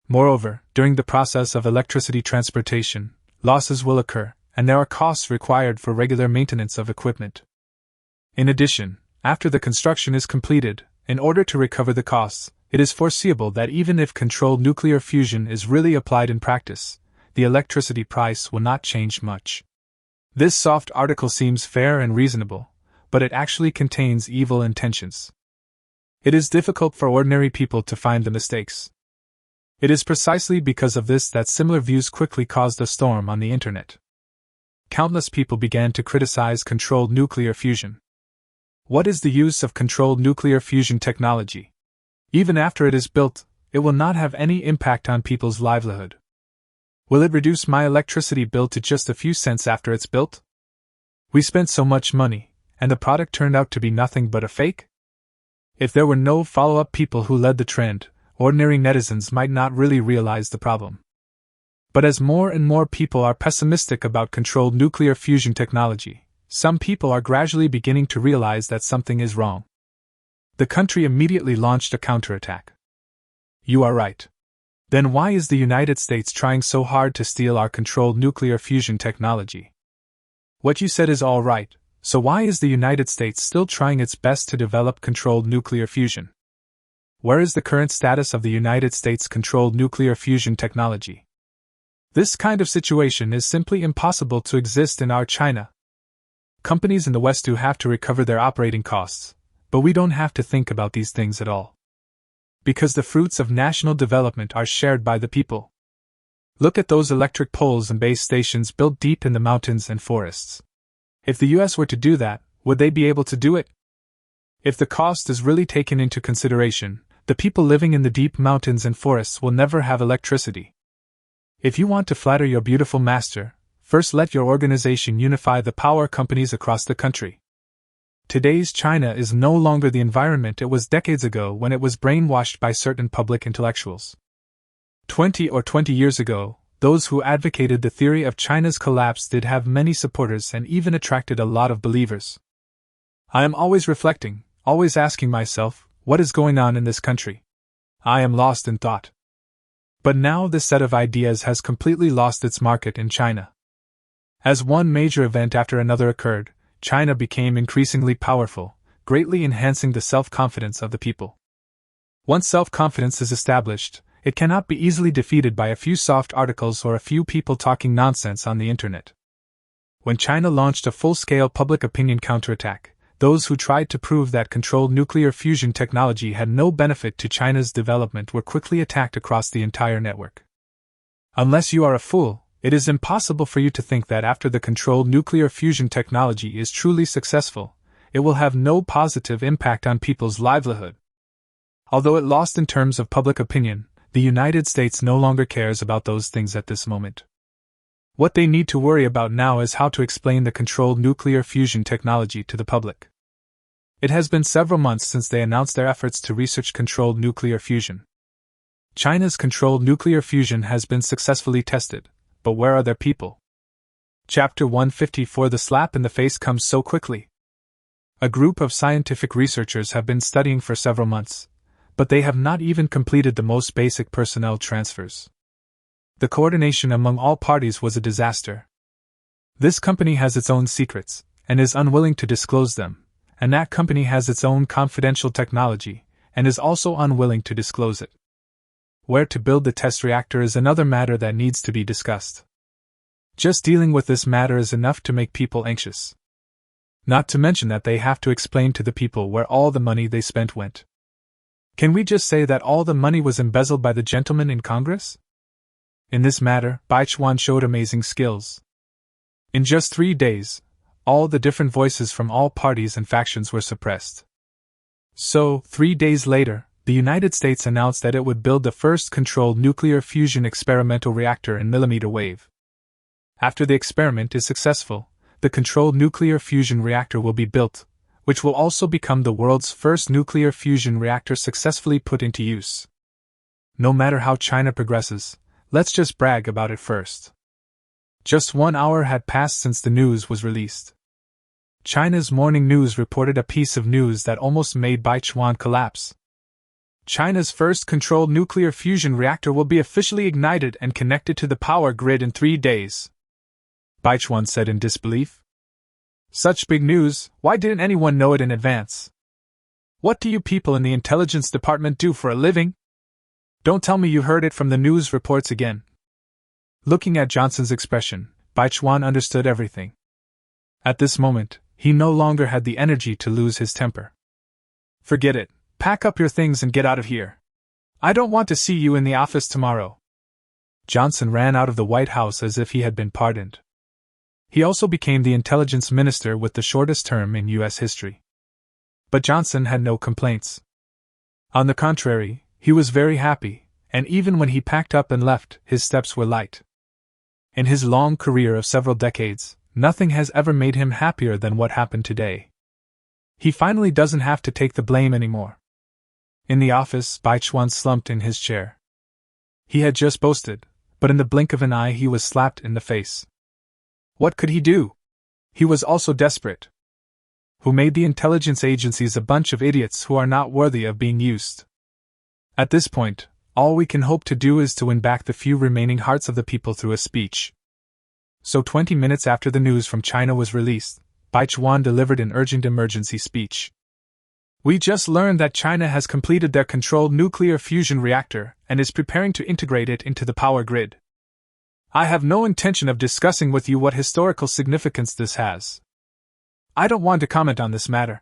Moreover, during the process of electricity transportation, losses will occur, and there are costs required for regular maintenance of equipment. In addition, after the construction is completed, in order to recover the costs, it is foreseeable that even if controlled nuclear fusion is really applied in practice, the electricity price will not change much. This soft article seems fair and reasonable, but it actually contains evil intentions. It is difficult for ordinary people to find the mistakes. It is precisely because of this that similar views quickly caused a storm on the internet. Countless people began to criticize controlled nuclear fusion. What is the use of controlled nuclear fusion technology? Even after it is built, it will not have any impact on people's livelihood. Will it reduce my electricity bill to just a few cents after it's built? We spent so much money, and the product turned out to be nothing but a fake? If there were no follow-up people who led the trend, ordinary netizens might not really realize the problem. But as more and more people are pessimistic about controlled nuclear fusion technology, some people are gradually beginning to realize that something is wrong. The country immediately launched a counterattack. You are right. Then why is the United States trying so hard to steal our controlled nuclear fusion technology? What you said is all right, so why is the United States still trying its best to develop controlled nuclear fusion? Where is the current status of the United States' controlled nuclear fusion technology? This kind of situation is simply impossible to exist in our China. Companies in the West do have to recover their operating costs, but we don't have to think about these things at all. Because the fruits of national development are shared by the people. Look at those electric poles and base stations built deep in the mountains and forests. If the US were to do that, would they be able to do it? If the cost is really taken into consideration, the people living in the deep mountains and forests will never have electricity. If you want to flatter your beautiful master, first let your organization unify the power companies across the country. Today's China is no longer the environment it was decades ago when it was brainwashed by certain public intellectuals. 20 years ago, those who advocated the theory of China's collapse did have many supporters and even attracted a lot of believers. I am always reflecting, always asking myself, what is going on in this country? I am lost in thought. But now this set of ideas has completely lost its market in China. As one major event after another occurred, China became increasingly powerful, greatly enhancing the self-confidence of the people. Once self-confidence is established, it cannot be easily defeated by a few soft articles or a few people talking nonsense on the internet. When China launched a full-scale public opinion counterattack, those who tried to prove that controlled nuclear fusion technology had no benefit to China's development were quickly attacked across the entire network. Unless you are a fool, it is impossible for you to think that after the controlled nuclear fusion technology is truly successful, it will have no positive impact on people's livelihood. Although it lost in terms of public opinion, the United States no longer cares about those things at this moment. What they need to worry about now is how to explain the controlled nuclear fusion technology to the public. It has been several months since they announced their efforts to research controlled nuclear fusion. China's controlled nuclear fusion has been successfully tested, but where are their people? Chapter 154. The slap in the face comes so quickly. A group of scientific researchers have been studying for several months, but they have not even completed the most basic personnel transfers. The coordination among all parties was a disaster. This company has its own secrets, and is unwilling to disclose them, and that company has its own confidential technology, and is also unwilling to disclose it. Where to build the test reactor is another matter that needs to be discussed. Just dealing with this matter is enough to make people anxious. Not to mention that they have to explain to the people where all the money they spent went. Can we just say that all the money was embezzled by the gentlemen in Congress? In this matter, Baichuan showed amazing skills. In just 3 days, all the different voices from all parties and factions were suppressed. So, 3 days later, the United States announced that it would build the first controlled nuclear fusion experimental reactor in millimeter wave. After the experiment is successful, the controlled nuclear fusion reactor will be built, which will also become the world's first nuclear fusion reactor successfully put into use. No matter how China progresses, let's just brag about it first. Just 1 hour had passed since the news was released. China's morning news reported a piece of news that almost made Baichuan collapse. China's first controlled nuclear fusion reactor will be officially ignited and connected to the power grid in 3 days. Baichuan said in disbelief. Such big news, why didn't anyone know it in advance? What do you people in the intelligence department do for a living? Don't tell me you heard it from the news reports again. Looking at Johnson's expression, Baichuan understood everything. At this moment, he no longer had the energy to lose his temper. Forget it. Pack up your things and get out of here. I don't want to see you in the office tomorrow. Johnson ran out of the White House as if he had been pardoned. He also became the intelligence minister with the shortest term in U.S. history. But Johnson had no complaints. On the contrary, he was very happy, and even when he packed up and left, his steps were light. In his long career of several decades, nothing has ever made him happier than what happened today. He finally doesn't have to take the blame anymore. In the office, Baichuan slumped in his chair. He had just boasted, but in the blink of an eye he was slapped in the face. What could he do? He was also desperate. Who made the intelligence agencies a bunch of idiots who are not worthy of being used? At this point, all we can hope to do is to win back the few remaining hearts of the people through a speech. So 20 minutes after the news from China was released, Baichuan delivered an urgent emergency speech. We just learned that China has completed their controlled nuclear fusion reactor and is preparing to integrate it into the power grid. I have no intention of discussing with you what historical significance this has. I don't want to comment on this matter.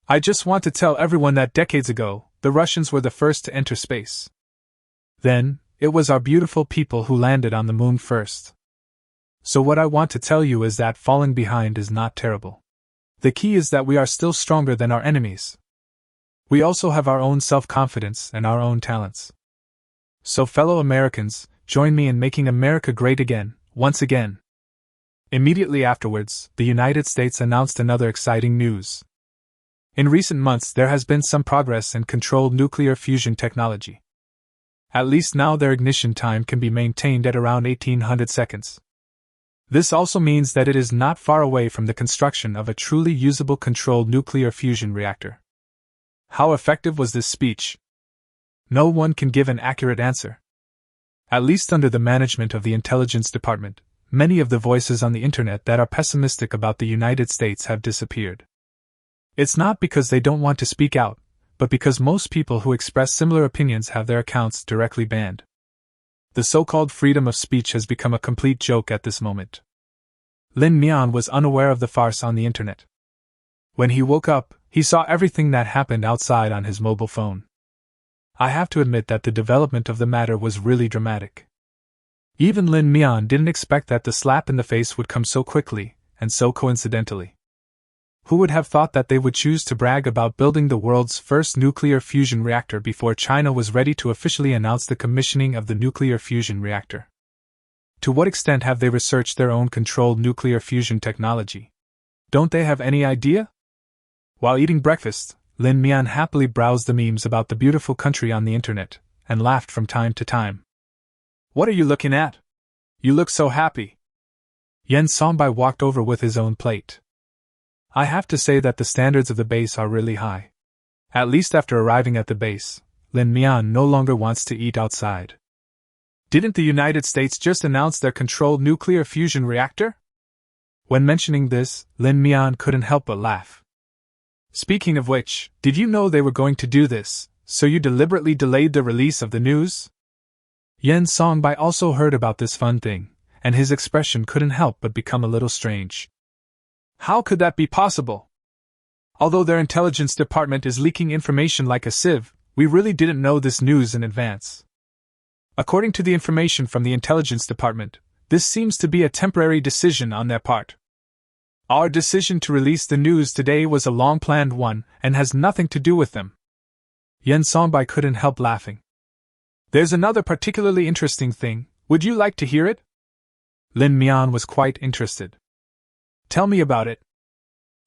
I just want to tell everyone that decades ago, the Russians were the first to enter space. Then, it was our beautiful people who landed on the moon first. So what I want to tell you is that falling behind is not terrible. The key is that we are still stronger than our enemies. We also have our own self-confidence and our own talents. So fellow Americans, join me in making America great again, once again. Immediately afterwards, the United States announced another exciting news. In recent months there has been some progress in controlled nuclear fusion technology. At least now their ignition time can be maintained at around 1800 seconds. This also means that it is not far away from the construction of a truly usable controlled nuclear fusion reactor. How effective was this speech? No one can give an accurate answer. At least under the management of the Intelligence Department, many of the voices on the internet that are pessimistic about the United States have disappeared. It's not because they don't want to speak out, but because most people who express similar opinions have their accounts directly banned. The so-called freedom of speech has become a complete joke at this moment. Lin Mian was unaware of the farce on the internet. When he woke up, he saw everything that happened outside on his mobile phone. I have to admit that the development of the matter was really dramatic. Even Lin Mian didn't expect that the slap in the face would come so quickly, and so coincidentally. Who would have thought that they would choose to brag about building the world's first nuclear fusion reactor before China was ready to officially announce the commissioning of the nuclear fusion reactor? To what extent have they researched their own controlled nuclear fusion technology? Don't they have any idea? While eating breakfast, Lin Mian happily browsed the memes about the beautiful country on the internet, and laughed from time to time. What are you looking at? You look so happy. Yen Songbai walked over with his own plate. I have to say that the standards of the base are really high. At least after arriving at the base, Lin Mian no longer wants to eat outside. Didn't the United States just announce their controlled nuclear fusion reactor? When mentioning this, Lin Mian couldn't help but laugh. Speaking of which, did you know they were going to do this, so you deliberately delayed the release of the news? Yen Songbai also heard about this fun thing, and his expression couldn't help but become a little strange. How could that be possible? Although their intelligence department is leaking information like a sieve, we really didn't know this news in advance. According to the information from the intelligence department, this seems to be a temporary decision on their part. Our decision to release the news today was a long-planned one and has nothing to do with them. Yen Songbai couldn't help laughing. There's another particularly interesting thing. Would you like to hear it? Lin Mian was quite interested. Tell me about it.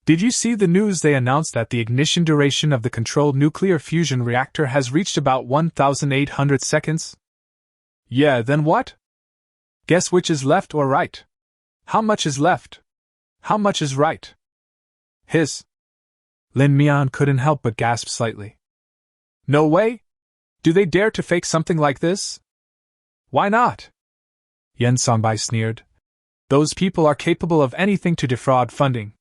Did you see the news they announced that the ignition duration of the controlled nuclear fusion reactor has reached about 1,800 seconds? Yeah, then what? Guess which is left or right? How much is left? How much is right? His. Lin Mian couldn't help but gasp slightly. No way? Do they dare to fake something like this? Why not? Yen Songbai sneered. Those people are capable of anything to defraud funding.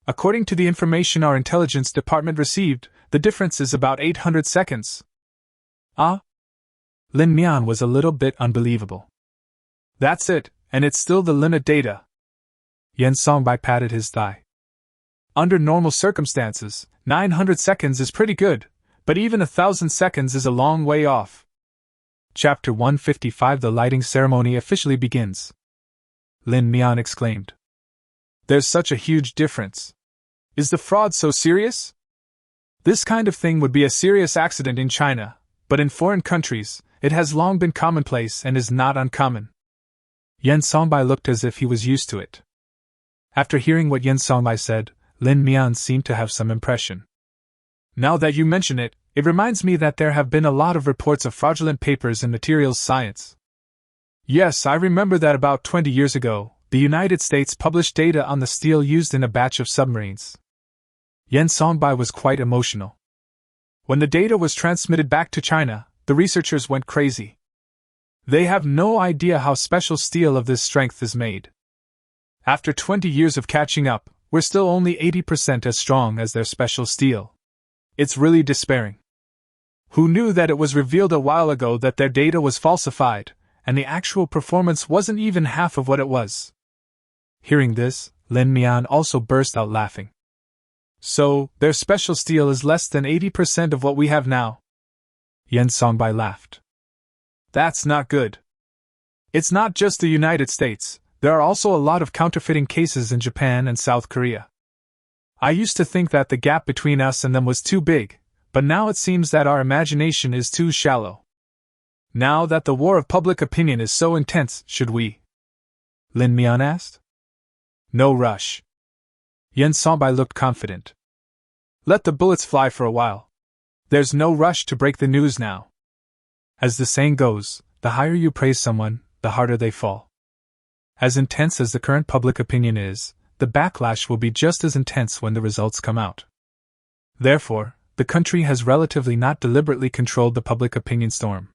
According to the information our intelligence department received, the difference is about 800 seconds. Ah? Lin Mian was a little bit unbelievable. That's it, and it's still the limit data. Yen Songbai patted his thigh. Under normal circumstances, 900 seconds is pretty good, but even 1,000 seconds is a long way off. Chapter 155 The lighting ceremony officially begins. Lin Mian exclaimed. There's such a huge difference. Is the fraud so serious? This kind of thing would be a serious accident in China, but in foreign countries, it has long been commonplace and is not uncommon. Yen Songbai looked as if he was used to it. After hearing what Yen Songbai said, Lin Mian seemed to have some impression. Now that you mention it, it reminds me that there have been a lot of reports of fraudulent papers in materials science. Yes, I remember that about 20 years ago, the United States published data on the steel used in a batch of submarines. Yen Songbai was quite emotional. When the data was transmitted back to China, the researchers went crazy. They have no idea how special steel of this strength is made. After 20 years of catching up, we're still only 80% as strong as their special steel. It's really despairing. Who knew that it was revealed a while ago that their data was falsified, and the actual performance wasn't even half of what it was? Hearing this, Lin Mian also burst out laughing. So, their special steel is less than 80% of what we have now? Yen Songbai laughed. That's not good. It's not just the United States, there are also a lot of counterfeiting cases in Japan and South Korea. I used to think that the gap between us and them was too big, but now it seems that our imagination is too shallow. Now that the war of public opinion is so intense, should we? Lin Mian asked. No rush. Yen Songbai looked confident. Let the bullets fly for a while. There's no rush to break the news now. As the saying goes, the higher you praise someone, the harder they fall. As intense as the current public opinion is, the backlash will be just as intense when the results come out. Therefore, the country has relatively not deliberately controlled the public opinion storm.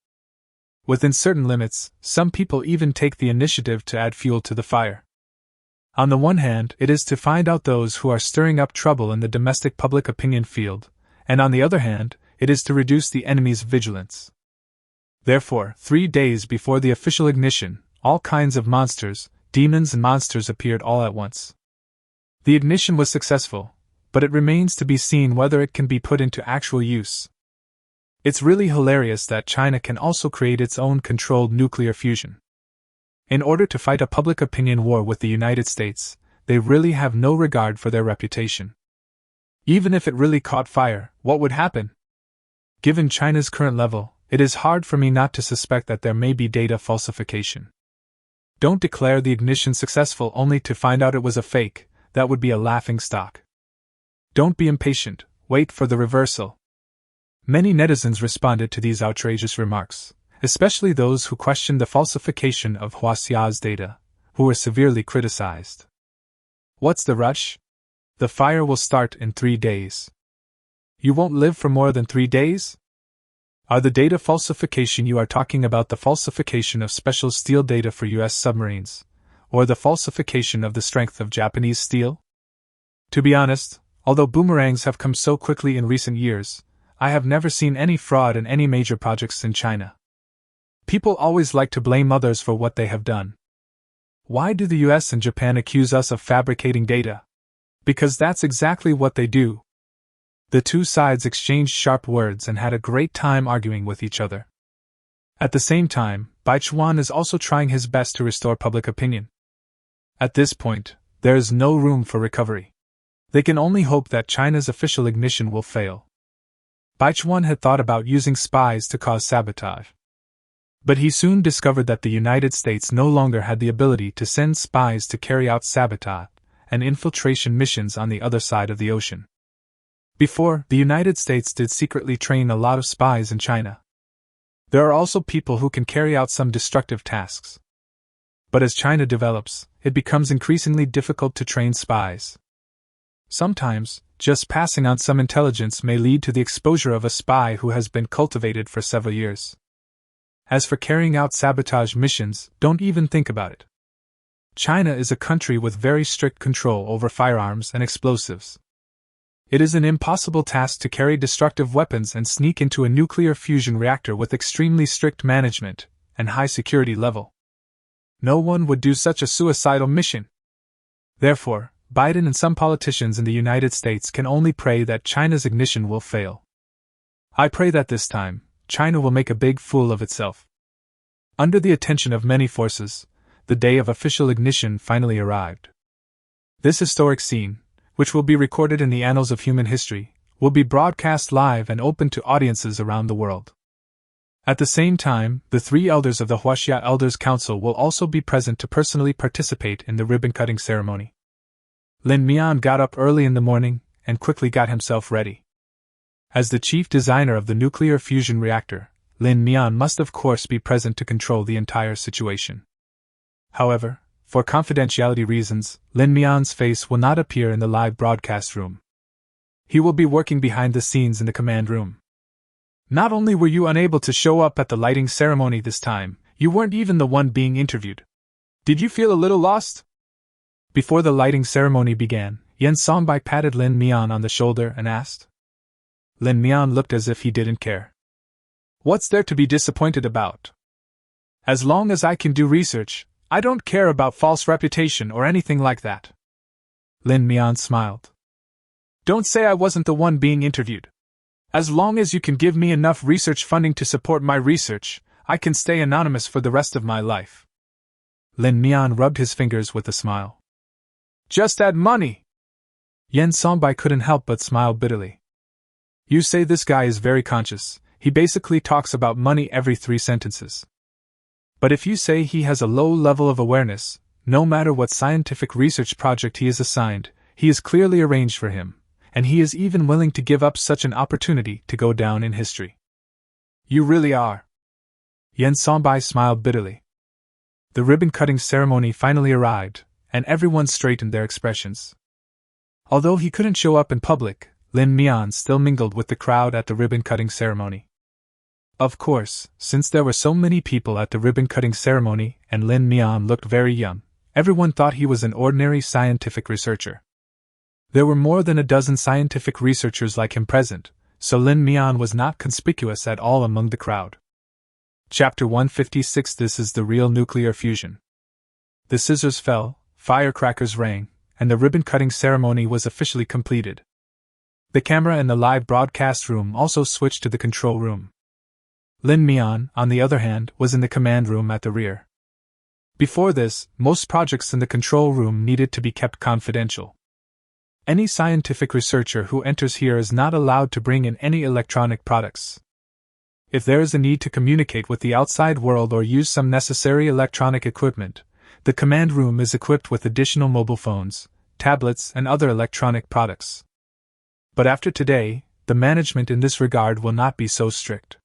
Within certain limits, some people even take the initiative to add fuel to the fire. On the one hand, it is to find out those who are stirring up trouble in the domestic public opinion field, and on the other hand, it is to reduce the enemy's vigilance. Therefore, 3 days before the official ignition, all kinds of monsters, demons and monsters appeared all at once. The ignition was successful, but it remains to be seen whether it can be put into actual use. It's really hilarious that China can also create its own controlled nuclear fusion. In order to fight a public opinion war with the United States, they really have no regard for their reputation. Even if it really caught fire, what would happen? Given China's current level, it is hard for me not to suspect that there may be data falsification. Don't declare the ignition successful only to find out it was a fake. That would be a laughingstock. Don't be impatient, wait for the reversal. Many netizens responded to these outrageous remarks, especially those who questioned the falsification of Huaxia's data, who were severely criticized. What's the rush? The fire will start in 3 days. You won't live for more than 3 days? Are the data falsification you are talking about the falsification of special steel data for US submarines, or the falsification of the strength of Japanese steel? To be honest, although boomerangs have come so quickly in recent years, I have never seen any fraud in any major projects in China. People always like to blame others for what they have done. Why do the US and Japan accuse us of fabricating data? Because that's exactly what they do. The two sides exchanged sharp words and had a great time arguing with each other. At the same time, Baichuan is also trying his best to restore public opinion. At this point, there is no room for recovery. They can only hope that China's official ignition will fail. Baichuan had thought about using spies to cause sabotage. But he soon discovered that the United States no longer had the ability to send spies to carry out sabotage and infiltration missions on the other side of the ocean. Before, the United States did secretly train a lot of spies in China. There are also people who can carry out some destructive tasks. But as China develops, it becomes increasingly difficult to train spies. Sometimes, just passing on some intelligence may lead to the exposure of a spy who has been cultivated for several years. As for carrying out sabotage missions, don't even think about it. China is a country with very strict control over firearms and explosives. It is an impossible task to carry destructive weapons and sneak into a nuclear fusion reactor with extremely strict management and high security level. No one would do such a suicidal mission. Therefore, Biden and some politicians in the United States can only pray that China's ignition will fail. I pray that this time, China will make a big fool of itself. Under the attention of many forces, the day of official ignition finally arrived. This historic scene, which will be recorded in the annals of human history, will be broadcast live and open to audiences around the world. At the same time, the 3 elders of the Huaxia Elders Council will also be present to personally participate in the ribbon-cutting ceremony. Lin Mian got up early in the morning and quickly got himself ready. As the chief designer of the nuclear fusion reactor, Lin Mian must of course be present to control the entire situation. However, for confidentiality reasons, Lin Mian's face will not appear in the live broadcast room. He will be working behind the scenes in the command room. Not only were you unable to show up at the lighting ceremony this time, you weren't even the one being interviewed. Did you feel a little lost? Before the lighting ceremony began, Yan Songbai patted Lin Mian on the shoulder and asked. Lin Mian looked as if he didn't care. What's there to be disappointed about? As long as I can do research, I don't care about false reputation or anything like that. Lin Mian smiled. Don't say I wasn't the one being interviewed. As long as you can give me enough research funding to support my research, I can stay anonymous for the rest of my life. Lin Mian rubbed his fingers with a smile. Just add money! Yan Songbai couldn't help but smile bitterly. You say this guy is very conscious, he basically talks about money every 3 sentences. But if you say he has a low level of awareness, no matter what scientific research project he is assigned, he is clearly arranged for him, and he is even willing to give up such an opportunity to go down in history. You really are. Yan Songbai smiled bitterly. The ribbon-cutting ceremony finally arrived, and everyone straightened their expressions. Although he couldn't show up in public, Lin Mian still mingled with the crowd at the ribbon-cutting ceremony. Of course, since there were so many people at the ribbon-cutting ceremony and Lin Mian looked very young, everyone thought he was an ordinary scientific researcher. There were more than a dozen scientific researchers like him present, so Lin Mian was not conspicuous at all among the crowd. Chapter 156. This is the real nuclear fusion. The scissors fell, firecrackers rang, and the ribbon-cutting ceremony was officially completed. The camera in the live broadcast room also switched to the control room. Lin Mian, on the other hand, was in the command room at the rear. Before this, most projects in the control room needed to be kept confidential. Any scientific researcher who enters here is not allowed to bring in any electronic products. If there is a need to communicate with the outside world or use some necessary electronic equipment, the command room is equipped with additional mobile phones, tablets, and other electronic products. But after today, the management in this regard will not be so strict.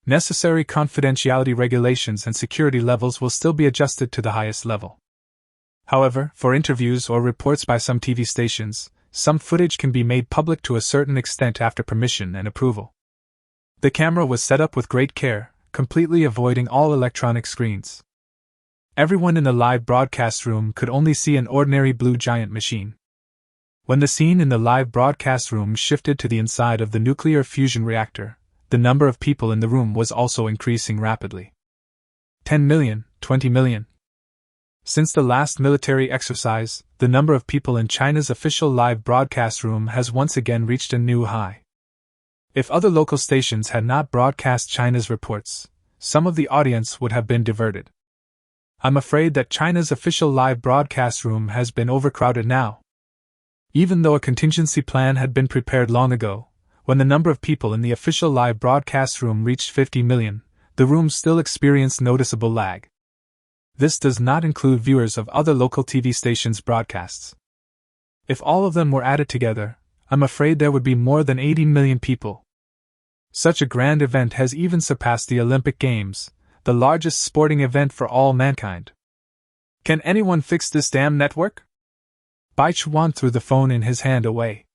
Necessary confidentiality regulations and security levels will still be adjusted to the highest level. However, for interviews or reports by some TV stations, some footage can be made public to a certain extent after permission and approval. The camera was set up with great care, completely avoiding all electronic screens. Everyone in the live broadcast room could only see an ordinary blue giant machine. When the scene in the live broadcast room shifted to the inside of the nuclear fusion reactor, the number of people in the room was also increasing rapidly. 10 million, 20 million. Since the last military exercise, the number of people in China's official live broadcast room has once again reached a new high. If other local stations had not broadcast China's reports, some of the audience would have been diverted. I'm afraid that China's official live broadcast room has been overcrowded now. Even though a contingency plan had been prepared long ago, when the number of people in the official live broadcast room reached 50 million, the room still experienced noticeable lag. This does not include viewers of other local TV stations' broadcasts. If all of them were added together, I'm afraid there would be more than 80 million people. Such a grand event has even surpassed the Olympic Games, the largest sporting event for all mankind. Can anyone fix this damn network? Bai Chuan threw the phone in his hand away.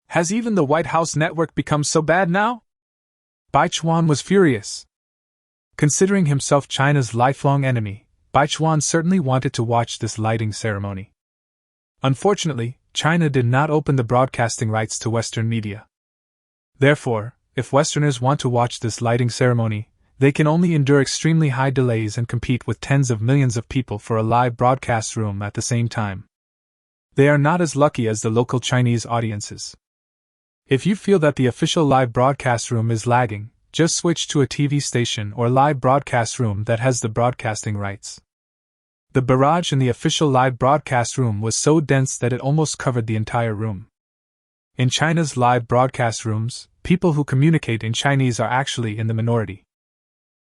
Has even the White House network become so bad now? Bai Chuan was furious. Considering himself China's lifelong enemy, Bai Chuan certainly wanted to watch this lighting ceremony. Unfortunately, China did not open the broadcasting rights to Western media. Therefore, if Westerners want to watch this lighting ceremony, they can only endure extremely high delays and compete with tens of millions of people for a live broadcast room at the same time. They are not as lucky as the local Chinese audiences. If you feel that the official live broadcast room is lagging, just switch to a TV station or live broadcast room that has the broadcasting rights. The barrage in the official live broadcast room was so dense that it almost covered the entire room. In China's live broadcast rooms, people who communicate in Chinese are actually in the minority.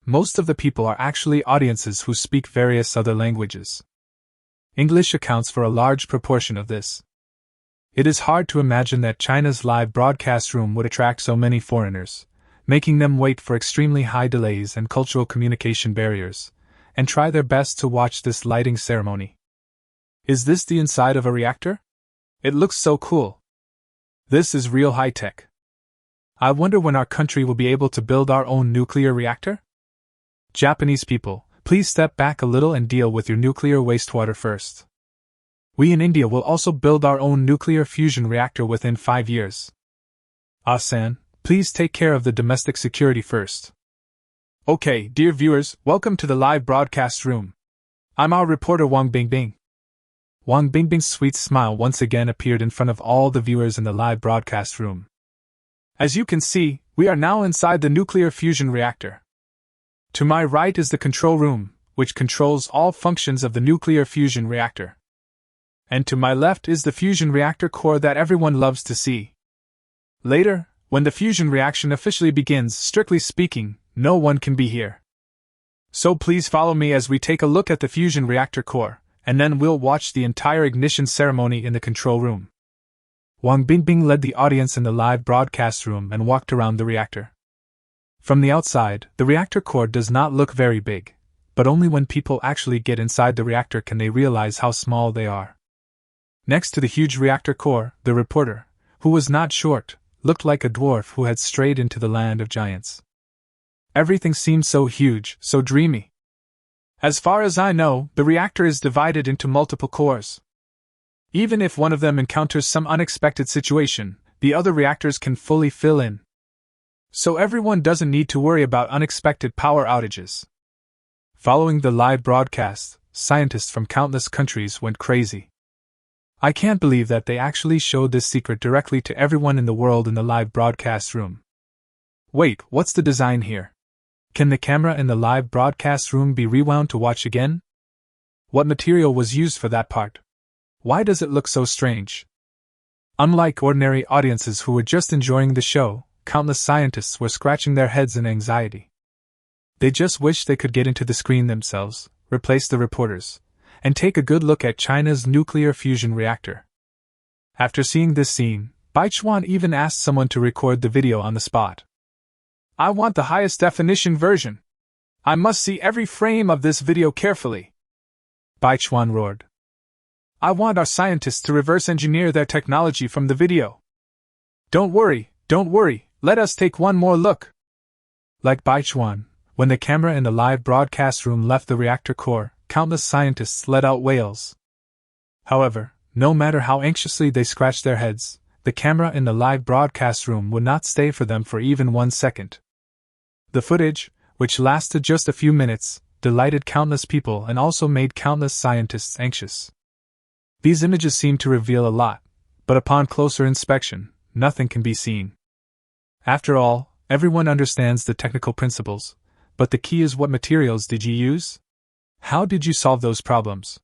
Most of the people are actually audiences who speak various other languages. English accounts for a large proportion of this. It is hard to imagine that China's live broadcast room would attract so many foreigners, making them wait for extremely high delays and cultural communication barriers, and try their best to watch this lighting ceremony. Is this the inside of a reactor? It looks so cool. This is real high-tech. I wonder when our country will be able to build our own nuclear reactor? Japanese people, please step back a little and deal with your nuclear wastewater first. We in India will also build our own nuclear fusion reactor within 5 years. Ah-san, please take care of the domestic security first. Okay, dear viewers, welcome to the live broadcast room. I'm our reporter Wang Bingbing. Wang Bingbing's sweet smile once again appeared in front of all the viewers in the live broadcast room. As you can see, we are now inside the nuclear fusion reactor. To my right is the control room, which controls all functions of the nuclear fusion reactor. And to my left is the fusion reactor core that everyone loves to see. Later, when the fusion reaction officially begins, strictly speaking, no one can be here. So please follow me as we take a look at the fusion reactor core, and then we'll watch the entire ignition ceremony in the control room. Wang Bingbing led the audience in the live broadcast room and walked around the reactor. From the outside, the reactor core does not look very big, but only when people actually get inside the reactor can they realize how small they are. Next to the huge reactor core, the reporter, who was not short, looked like a dwarf who had strayed into the land of giants. Everything seemed so huge, so dreamy. As far as I know, the reactor is divided into multiple cores. Even if one of them encounters some unexpected situation, the other reactors can fully fill in. So everyone doesn't need to worry about unexpected power outages. Following the live broadcast, scientists from countless countries went crazy. I can't believe that they actually showed this secret directly to everyone in the world in the live broadcast room. Wait, what's the design here? Can the camera in the live broadcast room be rewound to watch again? What material was used for that part? Why does it look so strange? Unlike ordinary audiences who were just enjoying the show, countless scientists were scratching their heads in anxiety. They just wished they could get into the screen themselves, replace the reporters, and take a good look at China's nuclear fusion reactor. After seeing this scene, Baichuan even asked someone to record the video on the spot. I want the highest definition version. I must see every frame of this video carefully. Baichuan roared. I want our scientists to reverse engineer their technology from the video. Don't worry, let us take one more look. Like Baichuan, when the camera in the live broadcast room left the reactor core, countless scientists let out wails. However, no matter how anxiously they scratched their heads, the camera in the live broadcast room would not stay for them for even 1 second. The footage, which lasted just a few minutes, delighted countless people and also made countless scientists anxious. These images seem to reveal a lot, but upon closer inspection, nothing can be seen. After all, everyone understands the technical principles, but the key is what materials did you use? How did you solve those problems?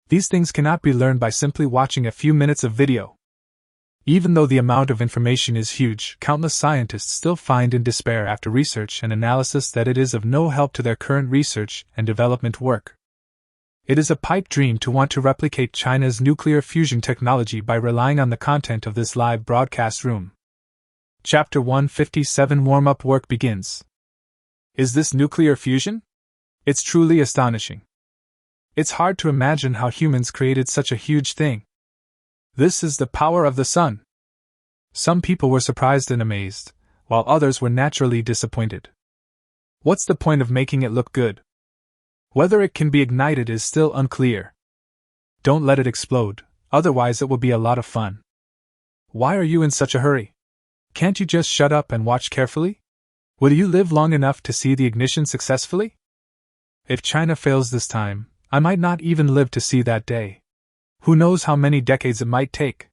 These things cannot be learned by simply watching a few minutes of video. Even though the amount of information is huge, countless scientists still find in despair after research and analysis that it is of no help to their current research and development work. It is a pipe dream to want to replicate China's nuclear fusion technology by relying on the content of this live broadcast room. Chapter 157 Warm-up work begins. Is this nuclear fusion? It's truly astonishing. It's hard to imagine how humans created such a huge thing. This is the power of the sun. Some people were surprised and amazed, while others were naturally disappointed. What's the point of making it look good? Whether it can be ignited is still unclear. Don't let it explode, otherwise it will be a lot of fun. Why are you in such a hurry? Can't you just shut up and watch carefully? Will you live long enough to see the ignition successfully? If China fails this time, I might not even live to see that day. Who knows how many decades it might take?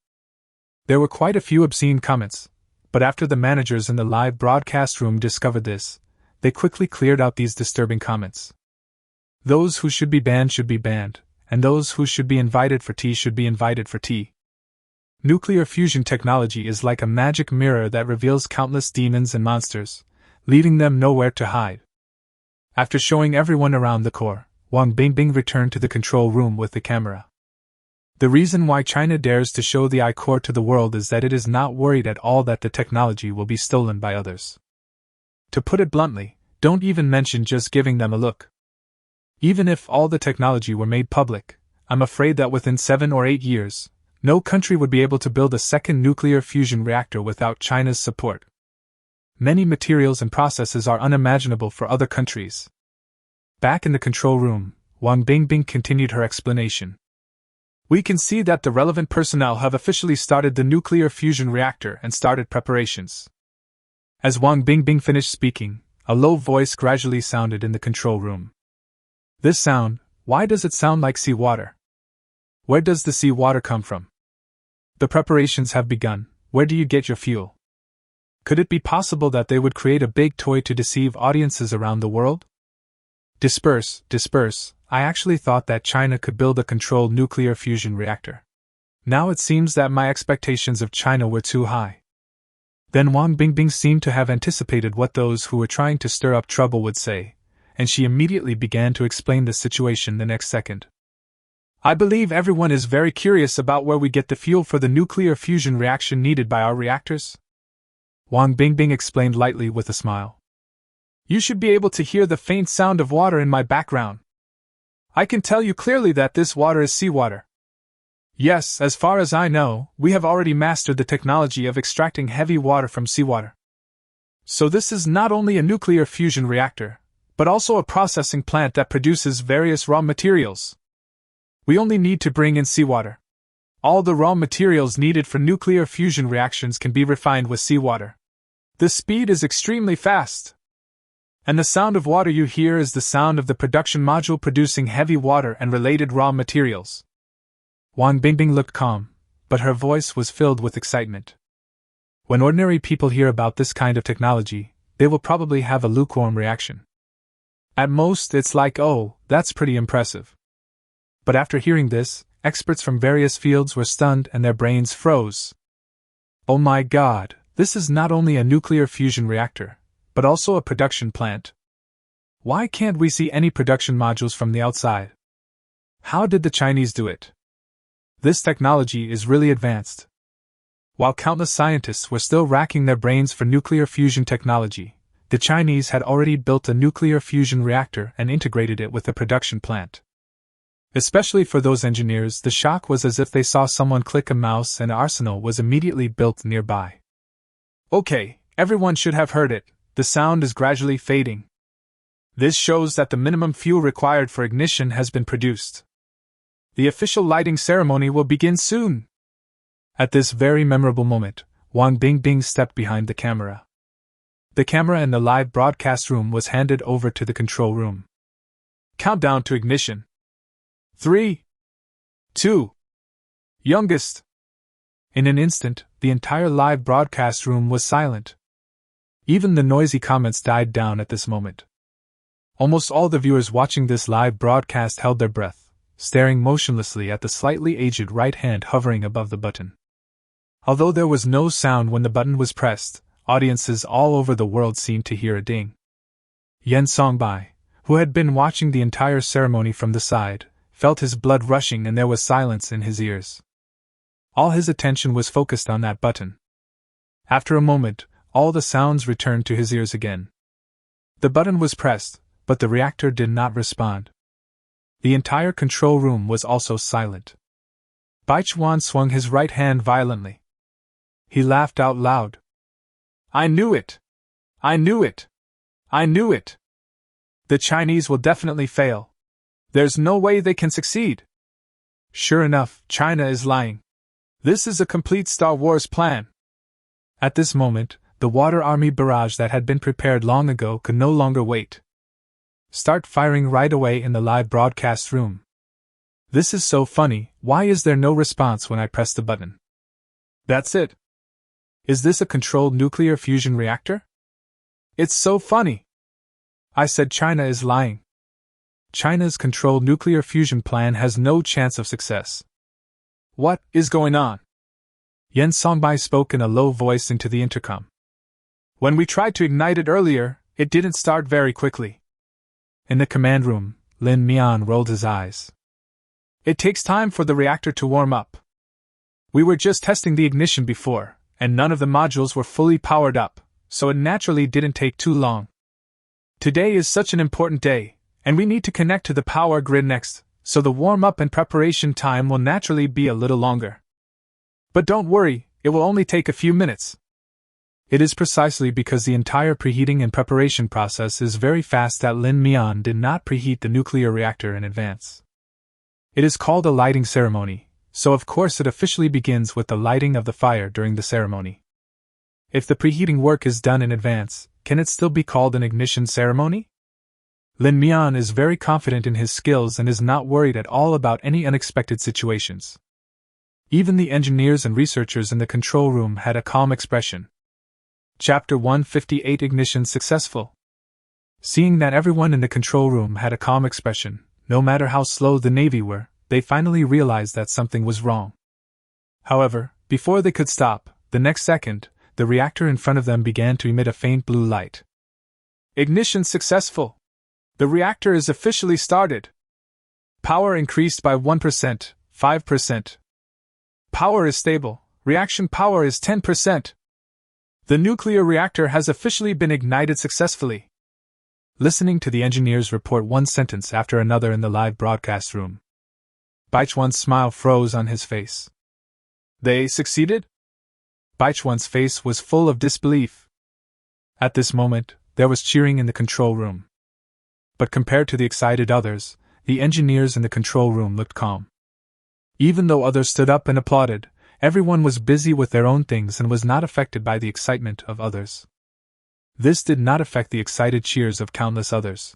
There were quite a few obscene comments, but after the managers in the live broadcast room discovered this, they quickly cleared out these disturbing comments. Those who should be banned, and those who should be invited for tea should be invited for tea. Nuclear fusion technology is like a magic mirror that reveals countless demons and monsters, leaving them nowhere to hide. After showing everyone around the core, Wang Bingbing returned to the control room with the camera. The reason why China dares to show the I-core to the world is that it is not worried at all that the technology will be stolen by others. To put it bluntly, don't even mention just giving them a look. Even if all the technology were made public, I'm afraid that within 7 or 8 years, no country would be able to build a second nuclear fusion reactor without China's support. Many materials and processes are unimaginable for other countries. Back in the control room, Wang Bingbing continued her explanation. We can see that the relevant personnel have officially started the nuclear fusion reactor and started preparations. As Wang Bingbing finished speaking, a low voice gradually sounded in the control room. This sound, why does it sound like seawater? Where does the seawater come from? The preparations have begun. Where do you get your fuel? Could it be possible that they would create a big toy to deceive audiences around the world? Disperse. I actually thought that China could build a controlled nuclear fusion reactor. Now it seems that my expectations of China were too high. Then Wang Bingbing seemed to have anticipated what those who were trying to stir up trouble would say, and she immediately began to explain the situation the next second. I believe everyone is very curious about where we get the fuel for the nuclear fusion reaction needed by our reactors. Wang Bingbing explained lightly with a smile. You should be able to hear the faint sound of water in my background. I can tell you clearly that this water is seawater. Yes, as far as I know, we have already mastered the technology of extracting heavy water from seawater. So this is not only a nuclear fusion reactor, but also a processing plant that produces various raw materials. We only need to bring in seawater. All the raw materials needed for nuclear fusion reactions can be refined with seawater. The speed is extremely fast. And the sound of water you hear is the sound of the production module producing heavy water and related raw materials. Wang Bingbing looked calm, but her voice was filled with excitement. When ordinary people hear about this kind of technology, they will probably have a lukewarm reaction. At most, it's like, oh, that's pretty impressive. But after hearing this, experts from various fields were stunned and their brains froze. Oh my god, this is not only a nuclear fusion reactor, but also a production plant. Why can't we see any production modules from the outside? How did the Chinese do it? This technology is really advanced. While countless scientists were still racking their brains for nuclear fusion technology, the Chinese had already built a nuclear fusion reactor and integrated it with a production plant. Especially for those engineers, the shock was as if they saw someone click a mouse and an arsenal was immediately built nearby. Okay, everyone should have heard it. The sound is gradually fading. This shows that the minimum fuel required for ignition has been produced. The official lighting ceremony will begin soon. At this very memorable moment, Wang Bingbing stepped behind the camera. The camera in the live broadcast room was handed over to the control room. Countdown to ignition. 3, 2, youngest. In an instant, the entire live broadcast room was silent. Even the noisy comments died down at this moment. Almost all the viewers watching this live broadcast held their breath, staring motionlessly at the slightly aged right hand hovering above the button. Although there was no sound when the button was pressed, audiences all over the world seemed to hear a ding. Yen Songbai, who had been watching the entire ceremony from the side, felt his blood rushing and there was silence in his ears. All his attention was focused on that button. After a moment, all the sounds returned to his ears again. The button was pressed, but the reactor did not respond. The entire control room was also silent. Baichuan swung his right hand violently. He laughed out loud. I knew it! I knew it! I knew it! The Chinese will definitely fail. There's no way they can succeed. Sure enough, China is lying. This is a complete Star Wars plan. At this moment, the water army barrage that had been prepared long ago could no longer wait. Start firing right away in the live broadcast room. This is so funny, why is there no response when I press the button? That's it. Is this a controlled nuclear fusion reactor? It's so funny. I said China is lying. China's controlled nuclear fusion plan has no chance of success. What is going on? Yen Songbai spoke in a low voice into the intercom. When we tried to ignite it earlier, it didn't start very quickly. In the command room, Lin Mian rolled his eyes. It takes time for the reactor to warm up. We were just testing the ignition before, and none of the modules were fully powered up, so it naturally didn't take too long. Today is such an important day, and we need to connect to the power grid next, so the warm-up and preparation time will naturally be a little longer. But don't worry, it will only take a few minutes. It is precisely because the entire preheating and preparation process is very fast that Lin Mian did not preheat the nuclear reactor in advance. It is called a lighting ceremony, so of course it officially begins with the lighting of the fire during the ceremony. If the preheating work is done in advance, can it still be called an ignition ceremony? Lin Mian is very confident in his skills and is not worried at all about any unexpected situations. Even the engineers and researchers in the control room had a calm expression. Chapter 158 Ignition Successful. Seeing that everyone in the control room had a calm expression, no matter how slow the Navy were, they finally realized that something was wrong. However, before they could stop, the next second, the reactor in front of them began to emit a faint blue light. Ignition successful! The reactor is officially started! Power increased by 1%, 5%. Power is stable, reaction power is 10%. The nuclear reactor has officially been ignited successfully. Listening to the engineers report one sentence after another in the live broadcast room, Baichuan's smile froze on his face. They succeeded? Baichuan's face was full of disbelief. At this moment, there was cheering in the control room. But compared to the excited others, the engineers in the control room looked calm. Even though others stood up and applauded, everyone was busy with their own things and was not affected by the excitement of others. This did not affect the excited cheers of countless others.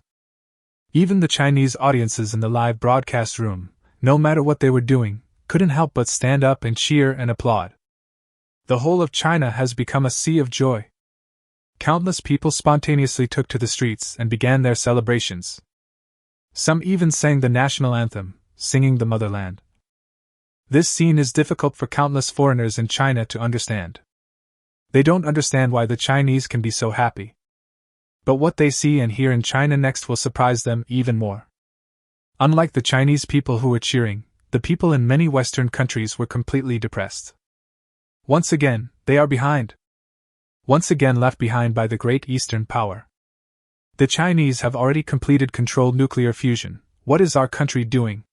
Even the Chinese audiences in the live broadcast room, no matter what they were doing, couldn't help but stand up and cheer and applaud. The whole of China has become a sea of joy. Countless people spontaneously took to the streets and began their celebrations. Some even sang the national anthem, singing the motherland. This scene is difficult for countless foreigners in China to understand. They don't understand why the Chinese can be so happy. But what they see and hear in China next will surprise them even more. Unlike the Chinese people who were cheering, the people in many Western countries were completely depressed. Once again, they are behind. Once again left behind by the great Eastern power. The Chinese have already completed controlled nuclear fusion. What is our country doing?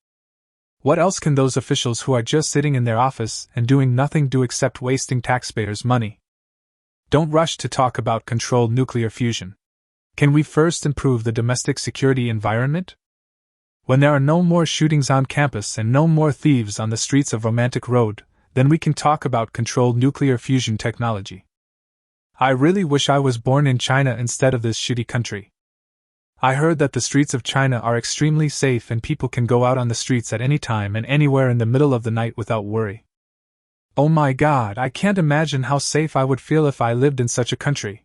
What else can those officials who are just sitting in their office and doing nothing do except wasting taxpayers' money? Don't rush to talk about controlled nuclear fusion. Can we first improve the domestic security environment? When there are no more shootings on campus and no more thieves on the streets of Romantic Road, then we can talk about controlled nuclear fusion technology. I really wish I was born in China instead of this shitty country. I heard that the streets of China are extremely safe and people can go out on the streets at any time and anywhere in the middle of the night without worry. Oh my God, I can't imagine how safe I would feel if I lived in such a country.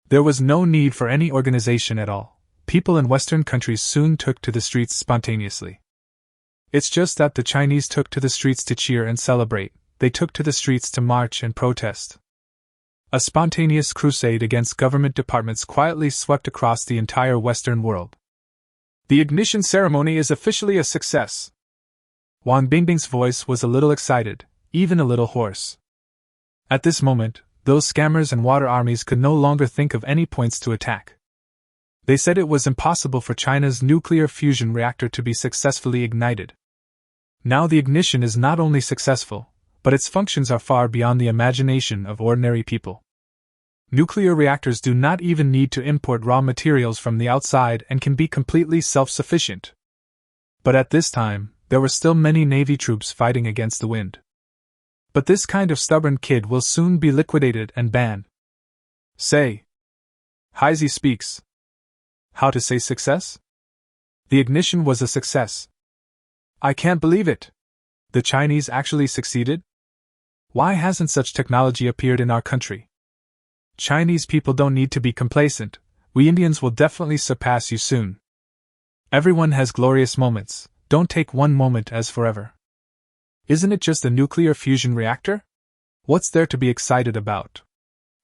There was no need for any organization at all. People in Western countries soon took to the streets spontaneously. It's just that the Chinese took to the streets to cheer and celebrate. They took to the streets to march and protest. A spontaneous crusade against government departments quietly swept across the entire Western world. The ignition ceremony is officially a success. Wang Bingbing's voice was a little excited, even a little hoarse. At this moment, those scammers and water armies could no longer think of any points to attack. They said it was impossible for China's nuclear fusion reactor to be successfully ignited. Now the ignition is not only successful, but its functions are far beyond the imagination of ordinary people. Nuclear reactors do not even need to import raw materials from the outside and can be completely self-sufficient. But at this time, there were still many Navy troops fighting against the wind. But this kind of stubborn kid will soon be liquidated and banned. Say. Heisey speaks. How to say success? The ignition was a success. I can't believe it. The Chinese actually succeeded? Why hasn't such technology appeared in our country? Chinese people don't need to be complacent. We Indians will definitely surpass you soon. Everyone has glorious moments. Don't take one moment as forever. Isn't it just a nuclear fusion reactor? What's there to be excited about?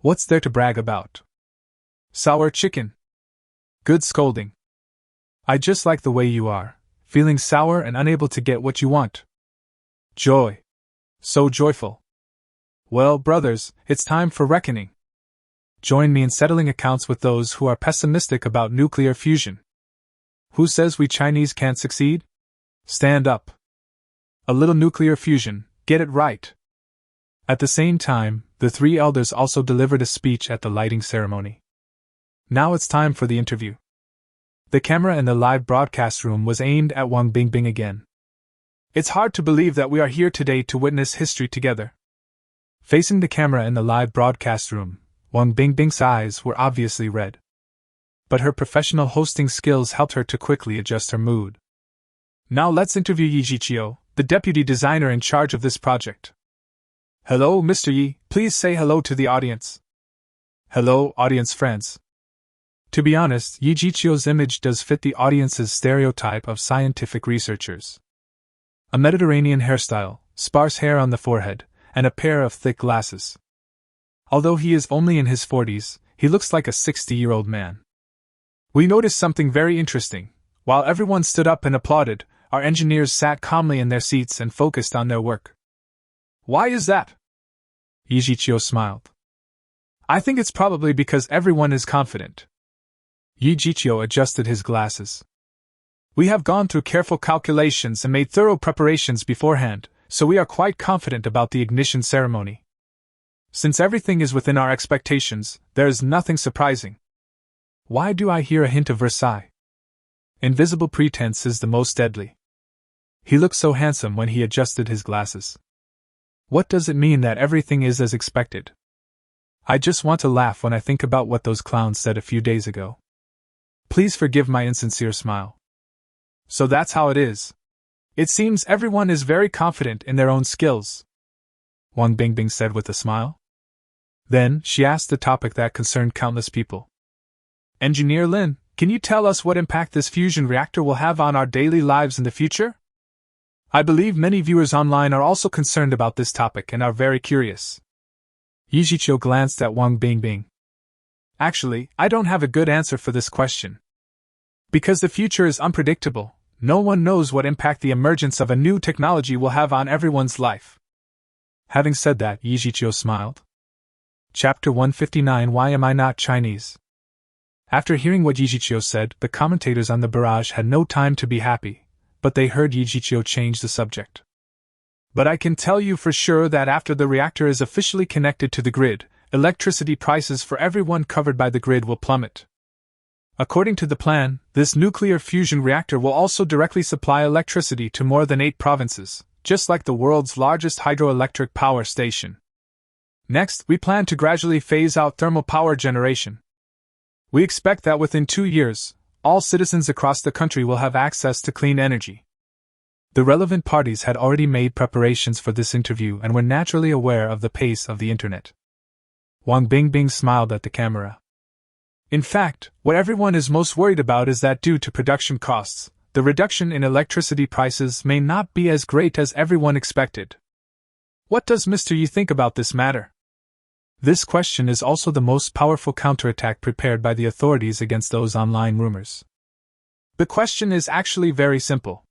What's there to brag about? Sour chicken. Good scolding. I just like the way you are, feeling sour and unable to get what you want. Joy. So joyful. Well, brothers, it's time for reckoning. Join me in settling accounts with those who are pessimistic about nuclear fusion. Who says we Chinese can't succeed? Stand up. A little nuclear fusion, get it right. At the same time, the three elders also delivered a speech at the lighting ceremony. Now it's time for the interview. The camera in the live broadcast room was aimed at Wang Bingbing again. It's hard to believe that we are here today to witness history together. Facing the camera in the live broadcast room, Wang Bingbing's eyes were obviously red. But her professional hosting skills helped her to quickly adjust her mood. Now let's interview Yi Jiqiu, the deputy designer in charge of this project. Hello, Mr. Yi, please say hello to the audience. Hello, audience friends. To be honest, Yi Jiqiu's image does fit the audience's stereotype of scientific researchers. A Mediterranean hairstyle, sparse hair on the forehead, and a pair of thick glasses. Although he is only in his 40s, he looks like a 60-year-old man. We noticed something very interesting. While everyone stood up and applauded, our engineers sat calmly in their seats and focused on their work. Why is that? Yi Jiqiu smiled. I think it's probably because everyone is confident. Yi Jiqiu adjusted his glasses. We have gone through careful calculations and made thorough preparations beforehand, so we are quite confident about the ignition ceremony. Since everything is within our expectations, there is nothing surprising. Why do I hear a hint of Versailles? Invisible pretense is the most deadly. He looked so handsome when he adjusted his glasses. What does it mean that everything is as expected? I just want to laugh when I think about what those clowns said a few days ago. Please forgive my insincere smile. So that's how it is. It seems everyone is very confident in their own skills, Wang Bingbing said with a smile. Then, she asked the topic that concerned countless people. Engineer Lin, can you tell us what impact this fusion reactor will have on our daily lives in the future? I believe many viewers online are also concerned about this topic and are very curious. Yijiqiu glanced at Wang Bingbing. Actually, I don't have a good answer for this question. Because the future is unpredictable, no one knows what impact the emergence of a new technology will have on everyone's life. Having said that, Yijiqiu smiled. Chapter 159 Why Am I Not Chinese? After hearing what Yijiqiu said, the commentators on the barrage had no time to be happy, but they heard Yijiqiu change the subject. But I can tell you for sure that after the reactor is officially connected to the grid, electricity prices for everyone covered by the grid will plummet. According to the plan, this nuclear fusion reactor will also directly supply electricity to more than 8 provinces, just like the world's largest hydroelectric power station. Next, we plan to gradually phase out thermal power generation. We expect that within 2 years, all citizens across the country will have access to clean energy. The relevant parties had already made preparations for this interview and were naturally aware of the pace of the internet. Wang Bingbing smiled at the camera. In fact, what everyone is most worried about is that due to production costs, the reduction in electricity prices may not be as great as everyone expected. What does Mr. Yi think about this matter? This question is also the most powerful counterattack prepared by the authorities against those online rumors. The question is actually very simple,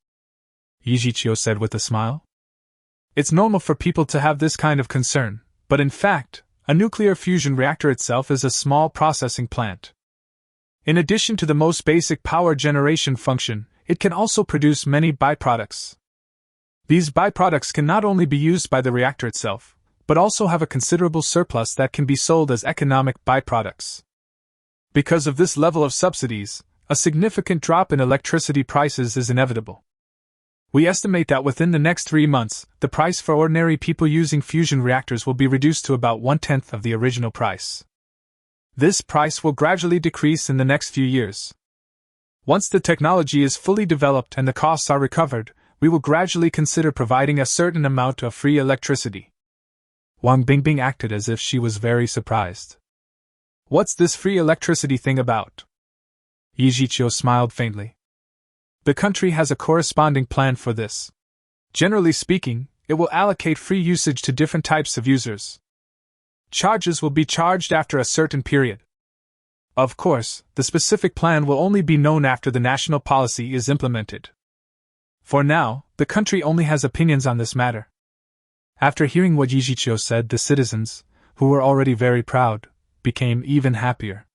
Yijiqiu said with a smile. It's normal for people to have this kind of concern, but in fact, a nuclear fusion reactor itself is a small processing plant. In addition to the most basic power generation function, it can also produce many byproducts. These byproducts can not only be used by the reactor itself, but also have a considerable surplus that can be sold as economic byproducts. Because of this level of subsidies, a significant drop in electricity prices is inevitable. We estimate that within the next 3 months, the price for ordinary people using fusion reactors will be reduced to about 1/10 of the original price. This price will gradually decrease in the next few years. Once the technology is fully developed and the costs are recovered, we will gradually consider providing a certain amount of free electricity. Wang Bingbing acted as if she was very surprised. What's this free electricity thing about? Yijiqiu smiled faintly. The country has a corresponding plan for this. Generally speaking, it will allocate free usage to different types of users. Charges will be charged after a certain period. Of course, the specific plan will only be known after the national policy is implemented. For now, the country only has opinions on this matter. After hearing what Yijiqiu said, the citizens, who were already very proud, became even happier.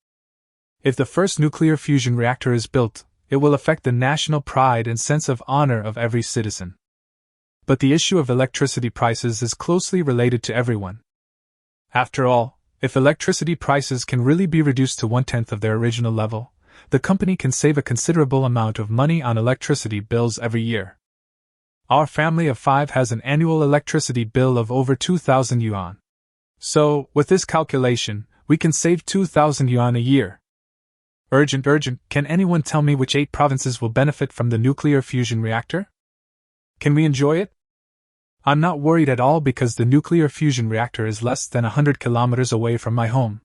If the first nuclear fusion reactor is built, it will affect the national pride and sense of honor of every citizen. But the issue of electricity prices is closely related to everyone. After all, if electricity prices can really be reduced to 1/10 of their original level, the company can save a considerable amount of money on electricity bills every year. Our family of 5 has an annual electricity bill of over 2,000 yuan. So, with this calculation, we can save 2,000 yuan a year. Urgent, can anyone tell me which 8 provinces will benefit from the nuclear fusion reactor? Can we enjoy it? I'm not worried at all because the nuclear fusion reactor is less than 100 kilometers away from my home.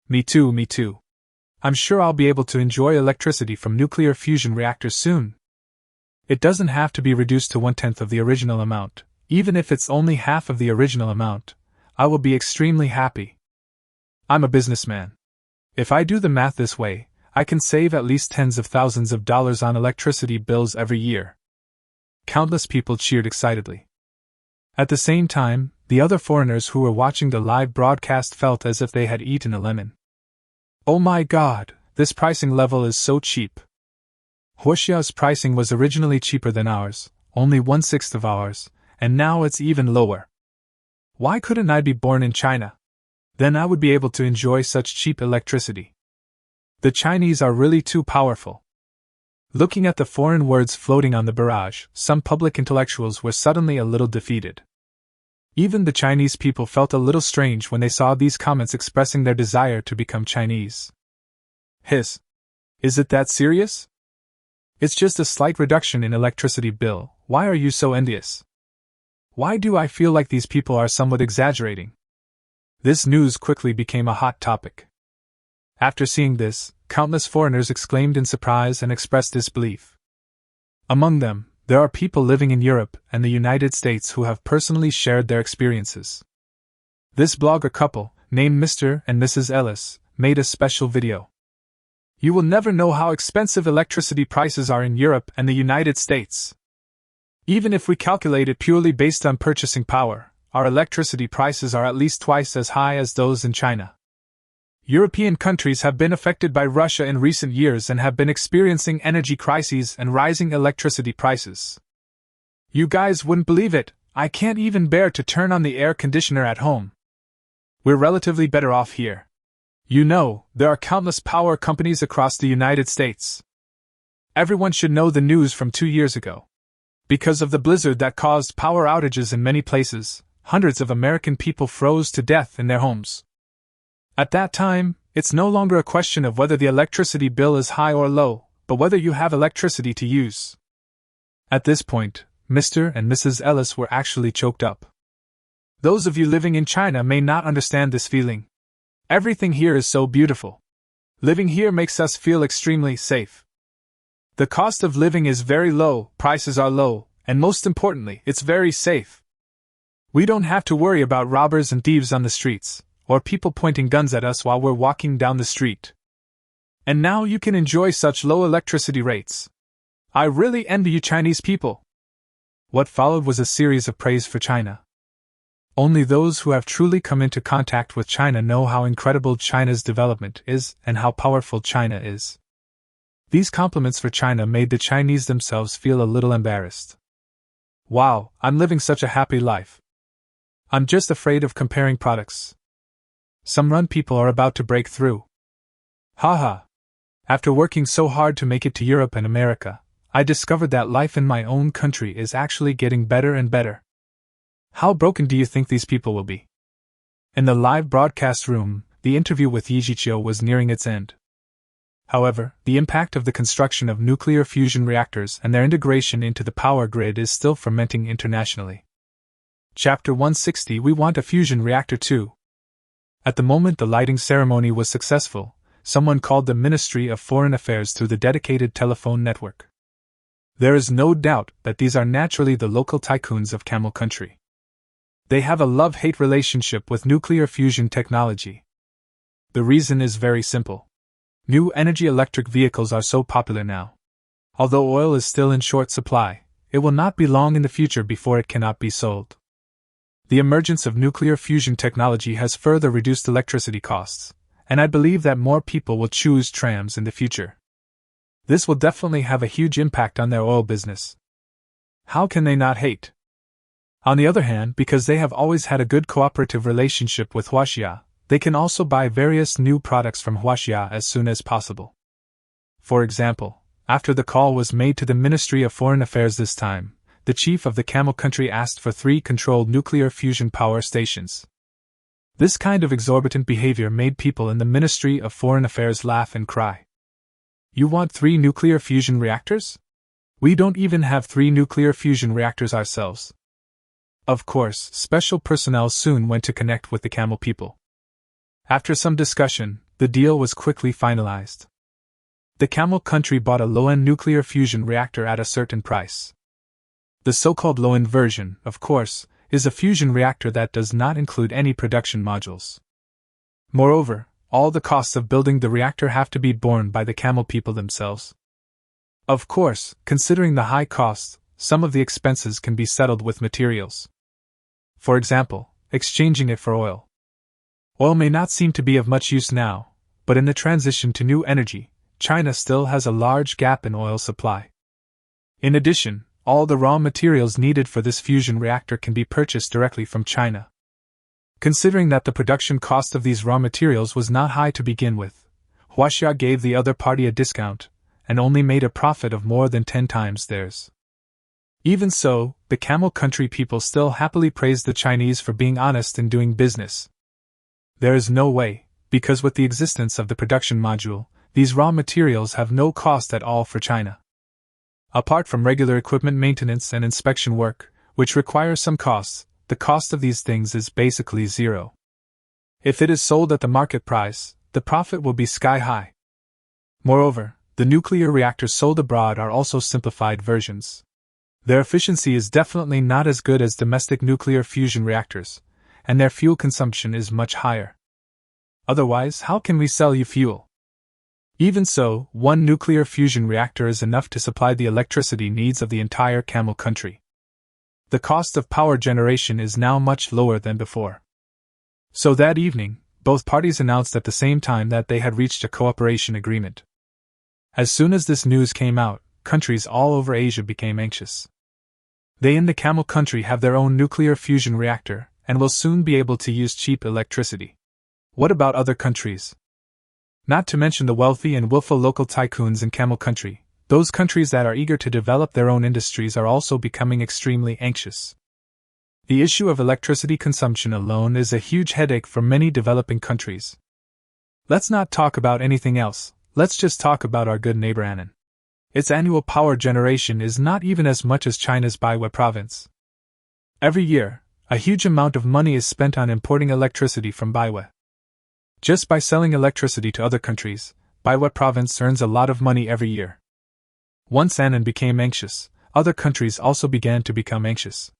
Me too. I'm sure I'll be able to enjoy electricity from nuclear fusion reactors soon. It doesn't have to be reduced to 1/10 of the original amount. Even if it's only half of the original amount, I will be extremely happy. I'm a businessman. If I do the math this way, I can save at least tens of thousands of dollars on electricity bills every year. Countless people cheered excitedly. At the same time, the other foreigners who were watching the live broadcast felt as if they had eaten a lemon. Oh my god, this pricing level is so cheap. Huaxia's pricing was originally cheaper than ours, only 1/6 of ours, and now it's even lower. Why couldn't I be born in China? Then I would be able to enjoy such cheap electricity. The Chinese are really too powerful. Looking at the foreign words floating on the barrage, some public intellectuals were suddenly a little defeated. Even the Chinese people felt a little strange when they saw these comments expressing their desire to become Chinese. Hiss. Is it that serious? It's just a slight reduction in electricity bill. Why are you so envious? Why do I feel like these people are somewhat exaggerating? This news quickly became a hot topic. After seeing this, countless foreigners exclaimed in surprise and expressed disbelief. Among them, there are people living in Europe and the United States who have personally shared their experiences. This blogger couple, named Mr. and Mrs. Ellis, made a special video. You will never know how expensive electricity prices are in Europe and the United States. Even if we calculate it purely based on purchasing power, our electricity prices are at least twice as high as those in China. European countries have been affected by Russia in recent years and have been experiencing energy crises and rising electricity prices. You guys wouldn't believe it, I can't even bear to turn on the air conditioner at home. We're relatively better off here. You know, there are countless power companies across the United States. Everyone should know the news from 2 years ago. Because of the blizzard that caused power outages in many places, hundreds of American people froze to death in their homes. At that time, it's no longer a question of whether the electricity bill is high or low, but whether you have electricity to use. At this point, Mr. and Mrs. Ellis were actually choked up. Those of you living in China may not understand this feeling. Everything here is so beautiful. Living here makes us feel extremely safe. The cost of living is very low, prices are low, and most importantly, it's very safe. We don't have to worry about robbers and thieves on the streets, or people pointing guns at us while we're walking down the street. And now you can enjoy such low electricity rates. I really envy you Chinese people. What followed was a series of praise for China. Only those who have truly come into contact with China know how incredible China's development is and how powerful China is. These compliments for China made the Chinese themselves feel a little embarrassed. Wow, I'm living such a happy life. I'm just afraid of comparing products. Some run people are about to break through. Haha. After working so hard to make it to Europe and America, I discovered that life in my own country is actually getting better and better. How broken do you think these people will be? In the live broadcast room, the interview with Yi Zhiqiu was nearing its end. However, the impact of the construction of nuclear fusion reactors and their integration into the power grid is still fermenting internationally. Chapter 160 We Want a Fusion Reactor Too. At the moment the lighting ceremony was successful, someone called the Ministry of Foreign Affairs through the dedicated telephone network. There is no doubt that these are naturally the local tycoons of Camel Country. They have a love-hate relationship with nuclear fusion technology. The reason is very simple. New energy electric vehicles are so popular now. Although oil is still in short supply, it will not be long in the future before it cannot be sold. The emergence of nuclear fusion technology has further reduced electricity costs, and I believe that more people will choose trams in the future. This will definitely have a huge impact on their oil business. How can they not hate? On the other hand, because they have always had a good cooperative relationship with Huaxia, they can also buy various new products from Huaxia as soon as possible. For example, after the call was made to the Ministry of Foreign Affairs this time, the chief of the Camel Country asked for 3 controlled nuclear fusion power stations. This kind of exorbitant behavior made people in the Ministry of Foreign Affairs laugh and cry. You want 3 nuclear fusion reactors? We don't even have 3 nuclear fusion reactors ourselves. Of course, special personnel soon went to connect with the Camel people. After some discussion, the deal was quickly finalized. The Camel Country bought a low-end nuclear fusion reactor at a certain price. The so-called low-end version, of course, is a fusion reactor that does not include any production modules. Moreover, all the costs of building the reactor have to be borne by the Camel people themselves. Of course, considering the high costs, some of the expenses can be settled with materials. For example, exchanging it for oil. Oil may not seem to be of much use now, but in the transition to new energy, China still has a large gap in oil supply. In addition, all the raw materials needed for this fusion reactor can be purchased directly from China. Considering that the production cost of these raw materials was not high to begin with, Huaxia gave the other party a discount, and only made a profit of more than 10 times theirs. Even so, the Camel Country people still happily praised the Chinese for being honest in doing business. There is no way, because with the existence of the production module, these raw materials have no cost at all for China. Apart from regular equipment maintenance and inspection work, which requires some costs, the cost of these things is basically zero. If it is sold at the market price, the profit will be sky high. Moreover, the nuclear reactors sold abroad are also simplified versions. Their efficiency is definitely not as good as domestic nuclear fusion reactors, and their fuel consumption is much higher. Otherwise, how can we sell you fuel? Even so, one nuclear fusion reactor is enough to supply the electricity needs of the entire camel country. The cost of power generation is now much lower than before. So that evening, both parties announced at the same time that they had reached a cooperation agreement. As soon as this news came out, countries all over Asia became anxious. They in the camel country have their own nuclear fusion reactor, and will soon be able to use cheap electricity. What about other countries? Not to mention the wealthy and willful local tycoons in camel country, those countries that are eager to develop their own industries are also becoming extremely anxious. The issue of electricity consumption alone is a huge headache for many developing countries. Let's not talk about anything else, let's just talk about our good neighbor Annan. Its annual power generation is not even as much as China's Baihui province. Every year, a huge amount of money is spent on importing electricity from Baihui. Just by selling electricity to other countries, Baihui province earns a lot of money every year. Once Annan became anxious, other countries also began to become anxious.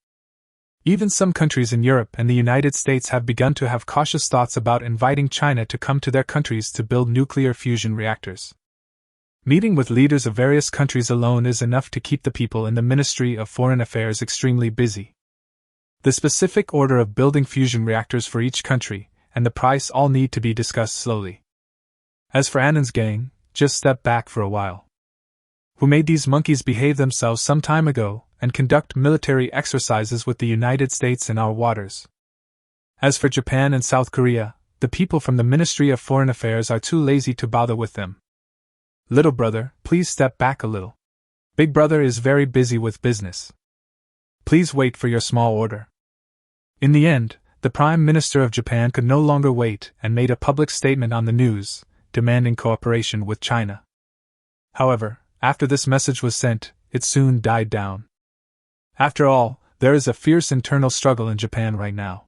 Even some countries in Europe and the United States have begun to have cautious thoughts about inviting China to come to their countries to build nuclear fusion reactors. Meeting with leaders of various countries alone is enough to keep the people in the Ministry of Foreign Affairs extremely busy. The specific order of building fusion reactors for each country, and the price all need to be discussed slowly. As for Annan's gang, just step back for a while. Who made these monkeys behave themselves some time ago, and conduct military exercises with the United States in our waters? As for Japan and South Korea, the people from the Ministry of Foreign Affairs are too lazy to bother with them. Little brother, please step back a little. Big brother is very busy with business. Please wait for your small order. In the end, the Prime Minister of Japan could no longer wait and made a public statement on the news, demanding cooperation with China. However, after this message was sent, it soon died down. After all, there is a fierce internal struggle in Japan right now.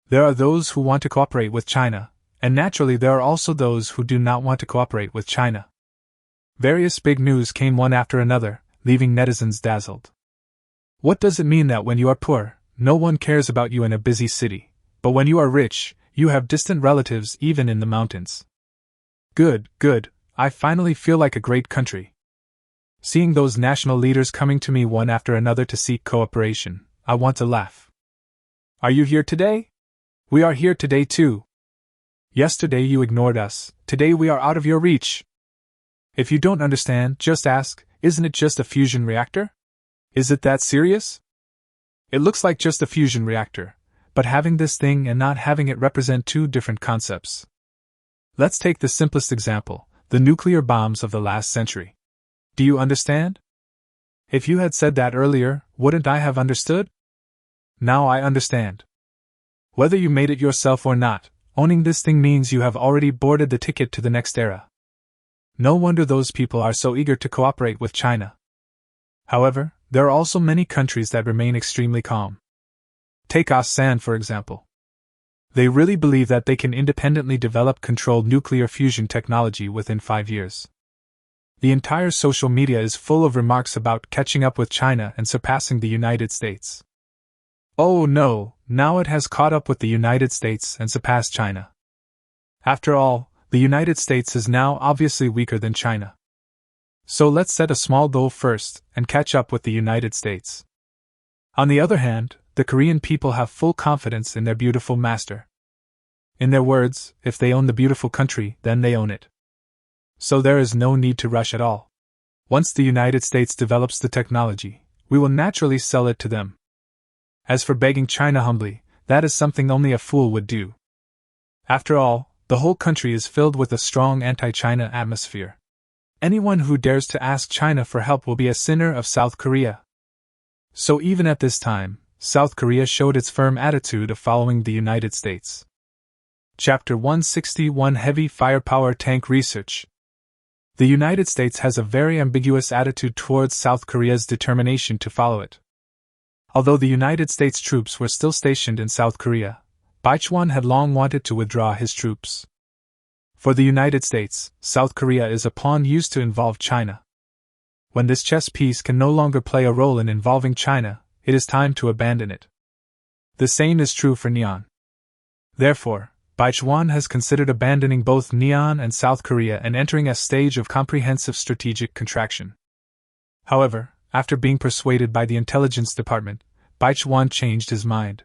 There are those who want to cooperate with China, and naturally there are also those who do not want to cooperate with China. Various big news came one after another, leaving netizens dazzled. What does it mean that when you are poor, no one cares about you in a busy city, but when you are rich, you have distant relatives even in the mountains? Good, good, I finally feel like a great country. Seeing those national leaders coming to me one after another to seek cooperation, I want to laugh. Are you here today? We are here today too. Yesterday you ignored us, today we are out of your reach. If you don't understand, just ask, isn't it just a fusion reactor? Is it that serious? It looks like just a fusion reactor, but having this thing and not having it represent two different concepts. Let's take the simplest example, the nuclear bombs of the last century. Do you understand? If you had said that earlier, wouldn't I have understood? Now I understand. Whether you made it yourself or not, owning this thing means you have already boarded the ticket to the next era. No wonder those people are so eager to cooperate with China. However, there are also many countries that remain extremely calm. Take ASEAN for example. They really believe that they can independently develop controlled nuclear fusion technology within 5 years. The entire social media is full of remarks about catching up with China and surpassing the United States. Oh no, now it has caught up with the United States and surpassed China. After all, the United States is now obviously weaker than China. So let's set a small goal first and catch up with the United States. On the other hand, the Korean people have full confidence in their beautiful master. In their words, if they own the beautiful country, then they own it. So there is no need to rush at all. Once the United States develops the technology, we will naturally sell it to them. As for begging China humbly, that is something only a fool would do. After all, the whole country is filled with a strong anti-China atmosphere. Anyone who dares to ask China for help will be a sinner of South Korea. So even at this time, South Korea showed its firm attitude of following the United States. Chapter 161 Heavy Firepower Tank Research. The United States has a very ambiguous attitude towards South Korea's determination to follow it. Although the United States troops were still stationed in South Korea, Baichuan had long wanted to withdraw his troops. For the United States, South Korea is a pawn used to involve China. When this chess piece can no longer play a role in involving China, it is time to abandon it. The same is true for Neon. Therefore, Baichuan has considered abandoning both Neon and South Korea and entering a stage of comprehensive strategic contraction. However, after being persuaded by the intelligence department, Baichuan changed his mind.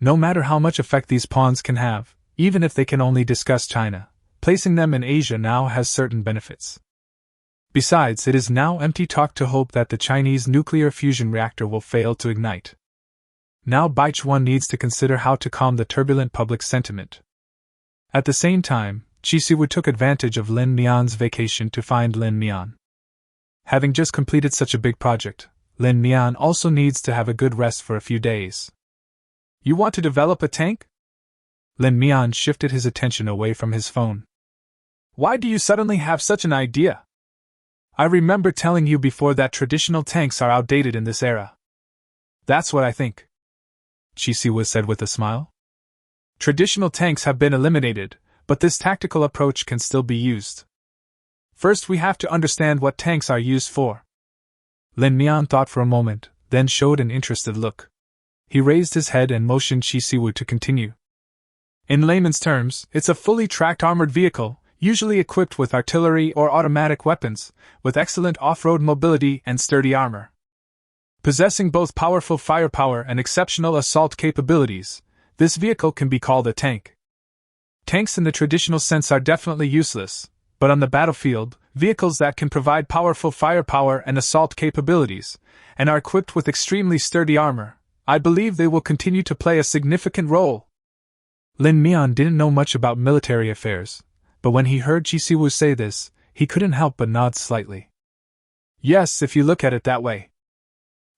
No matter how much effect these pawns can have, even if they can only discuss China, placing them in Asia now has certain benefits. Besides, it is now empty talk to hope that the Chinese nuclear fusion reactor will fail to ignite. Now Baichuan needs to consider how to calm the turbulent public sentiment. At the same time, Chi Si-woo took advantage of Lin Mian's vacation to find Lin Mian. Having just completed such a big project, Lin Mian also needs to have a good rest for a few days. You want to develop a tank? Lin Mian shifted his attention away from his phone. Why do you suddenly have such an idea? I remember telling you before that traditional tanks are outdated in this era. That's what I think, Chi Si-woo said with a smile. Traditional tanks have been eliminated, but this tactical approach can still be used. First, we have to understand what tanks are used for. Lin Mian thought for a moment, then showed an interested look. He raised his head and motioned Chi Si-woo to continue. In layman's terms, it's a fully tracked armored vehicle, usually equipped with artillery or automatic weapons, with excellent off-road mobility and sturdy armor. Possessing both powerful firepower and exceptional assault capabilities, this vehicle can be called a tank. Tanks in the traditional sense are definitely useless, but on the battlefield, vehicles that can provide powerful firepower and assault capabilities, and are equipped with extremely sturdy armor, I believe they will continue to play a significant role. Lin Mian didn't know much about military affairs, but when he heard Chi Si-woo say this, he couldn't help but nod slightly. Yes, if you look at it that way.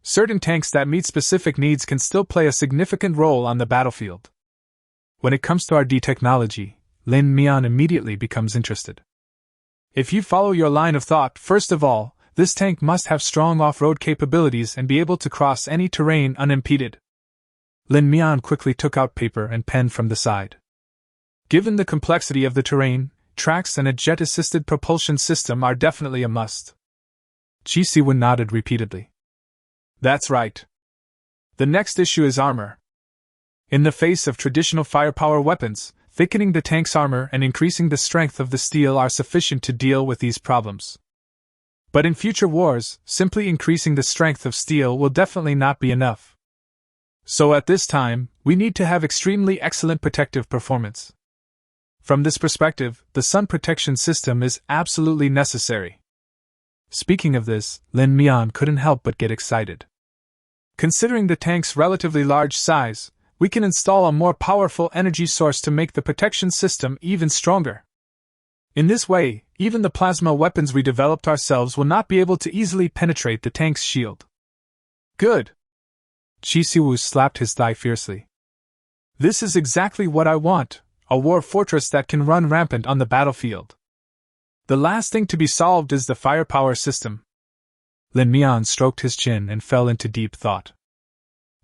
Certain tanks that meet specific needs can still play a significant role on the battlefield. When it comes to RD technology, Lin Mian immediately becomes interested. If you follow your line of thought, first of all, this tank must have strong off-road capabilities and be able to cross any terrain unimpeded. Lin Mian quickly took out paper and pen from the side. Given the complexity of the terrain, tracks and a jet-assisted propulsion system are definitely a must. Chi Si-woo nodded repeatedly. That's right. The next issue is armor. In the face of traditional firepower weapons, thickening the tank's armor and increasing the strength of the steel are sufficient to deal with these problems. But in future wars, simply increasing the strength of steel will definitely not be enough. So at this time, we need to have extremely excellent protective performance. From this perspective, the sun protection system is absolutely necessary. Speaking of this, Lin Mian couldn't help but get excited. Considering the tank's relatively large size, we can install a more powerful energy source to make the protection system even stronger. In this way, even the plasma weapons we developed ourselves will not be able to easily penetrate the tank's shield. Good! Chi Si-woo slapped his thigh fiercely. This is exactly what I want, a war fortress that can run rampant on the battlefield. The last thing to be solved is the firepower system. Lin Mian stroked his chin and fell into deep thought.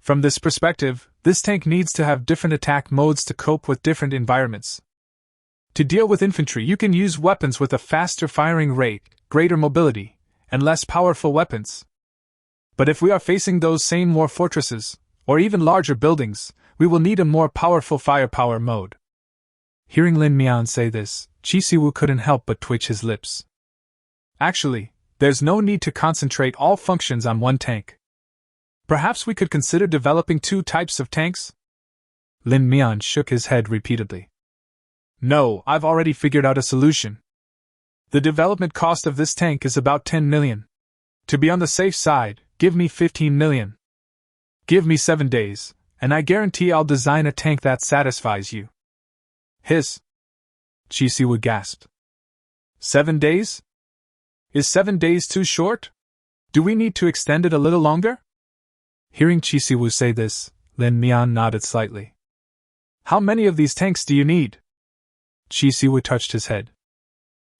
From this perspective, this tank needs to have different attack modes to cope with different environments. To deal with infantry, you can use weapons with a faster firing rate, greater mobility, and less powerful weapons. But if we are facing those same war fortresses, or even larger buildings, we will need a more powerful firepower mode. Hearing Lin Mian say this, Chi Si-woo couldn't help but twitch his lips. Actually, there's no need to concentrate all functions on one tank. Perhaps we could consider developing two types of tanks? Lin Mian shook his head repeatedly. No, I've already figured out a solution. The development cost of this tank is about 10 million. To be on the safe side, give me 15 million. Give me 7 days, and I guarantee I'll design a tank that satisfies you. Hiss. Chi Si-woo gasped. 7 days? Is 7 days too short? Do we need to extend it a little longer? Hearing Chi Si-woo say this, Lin Mian nodded slightly. How many of these tanks do you need? Chi Si-woo touched his head.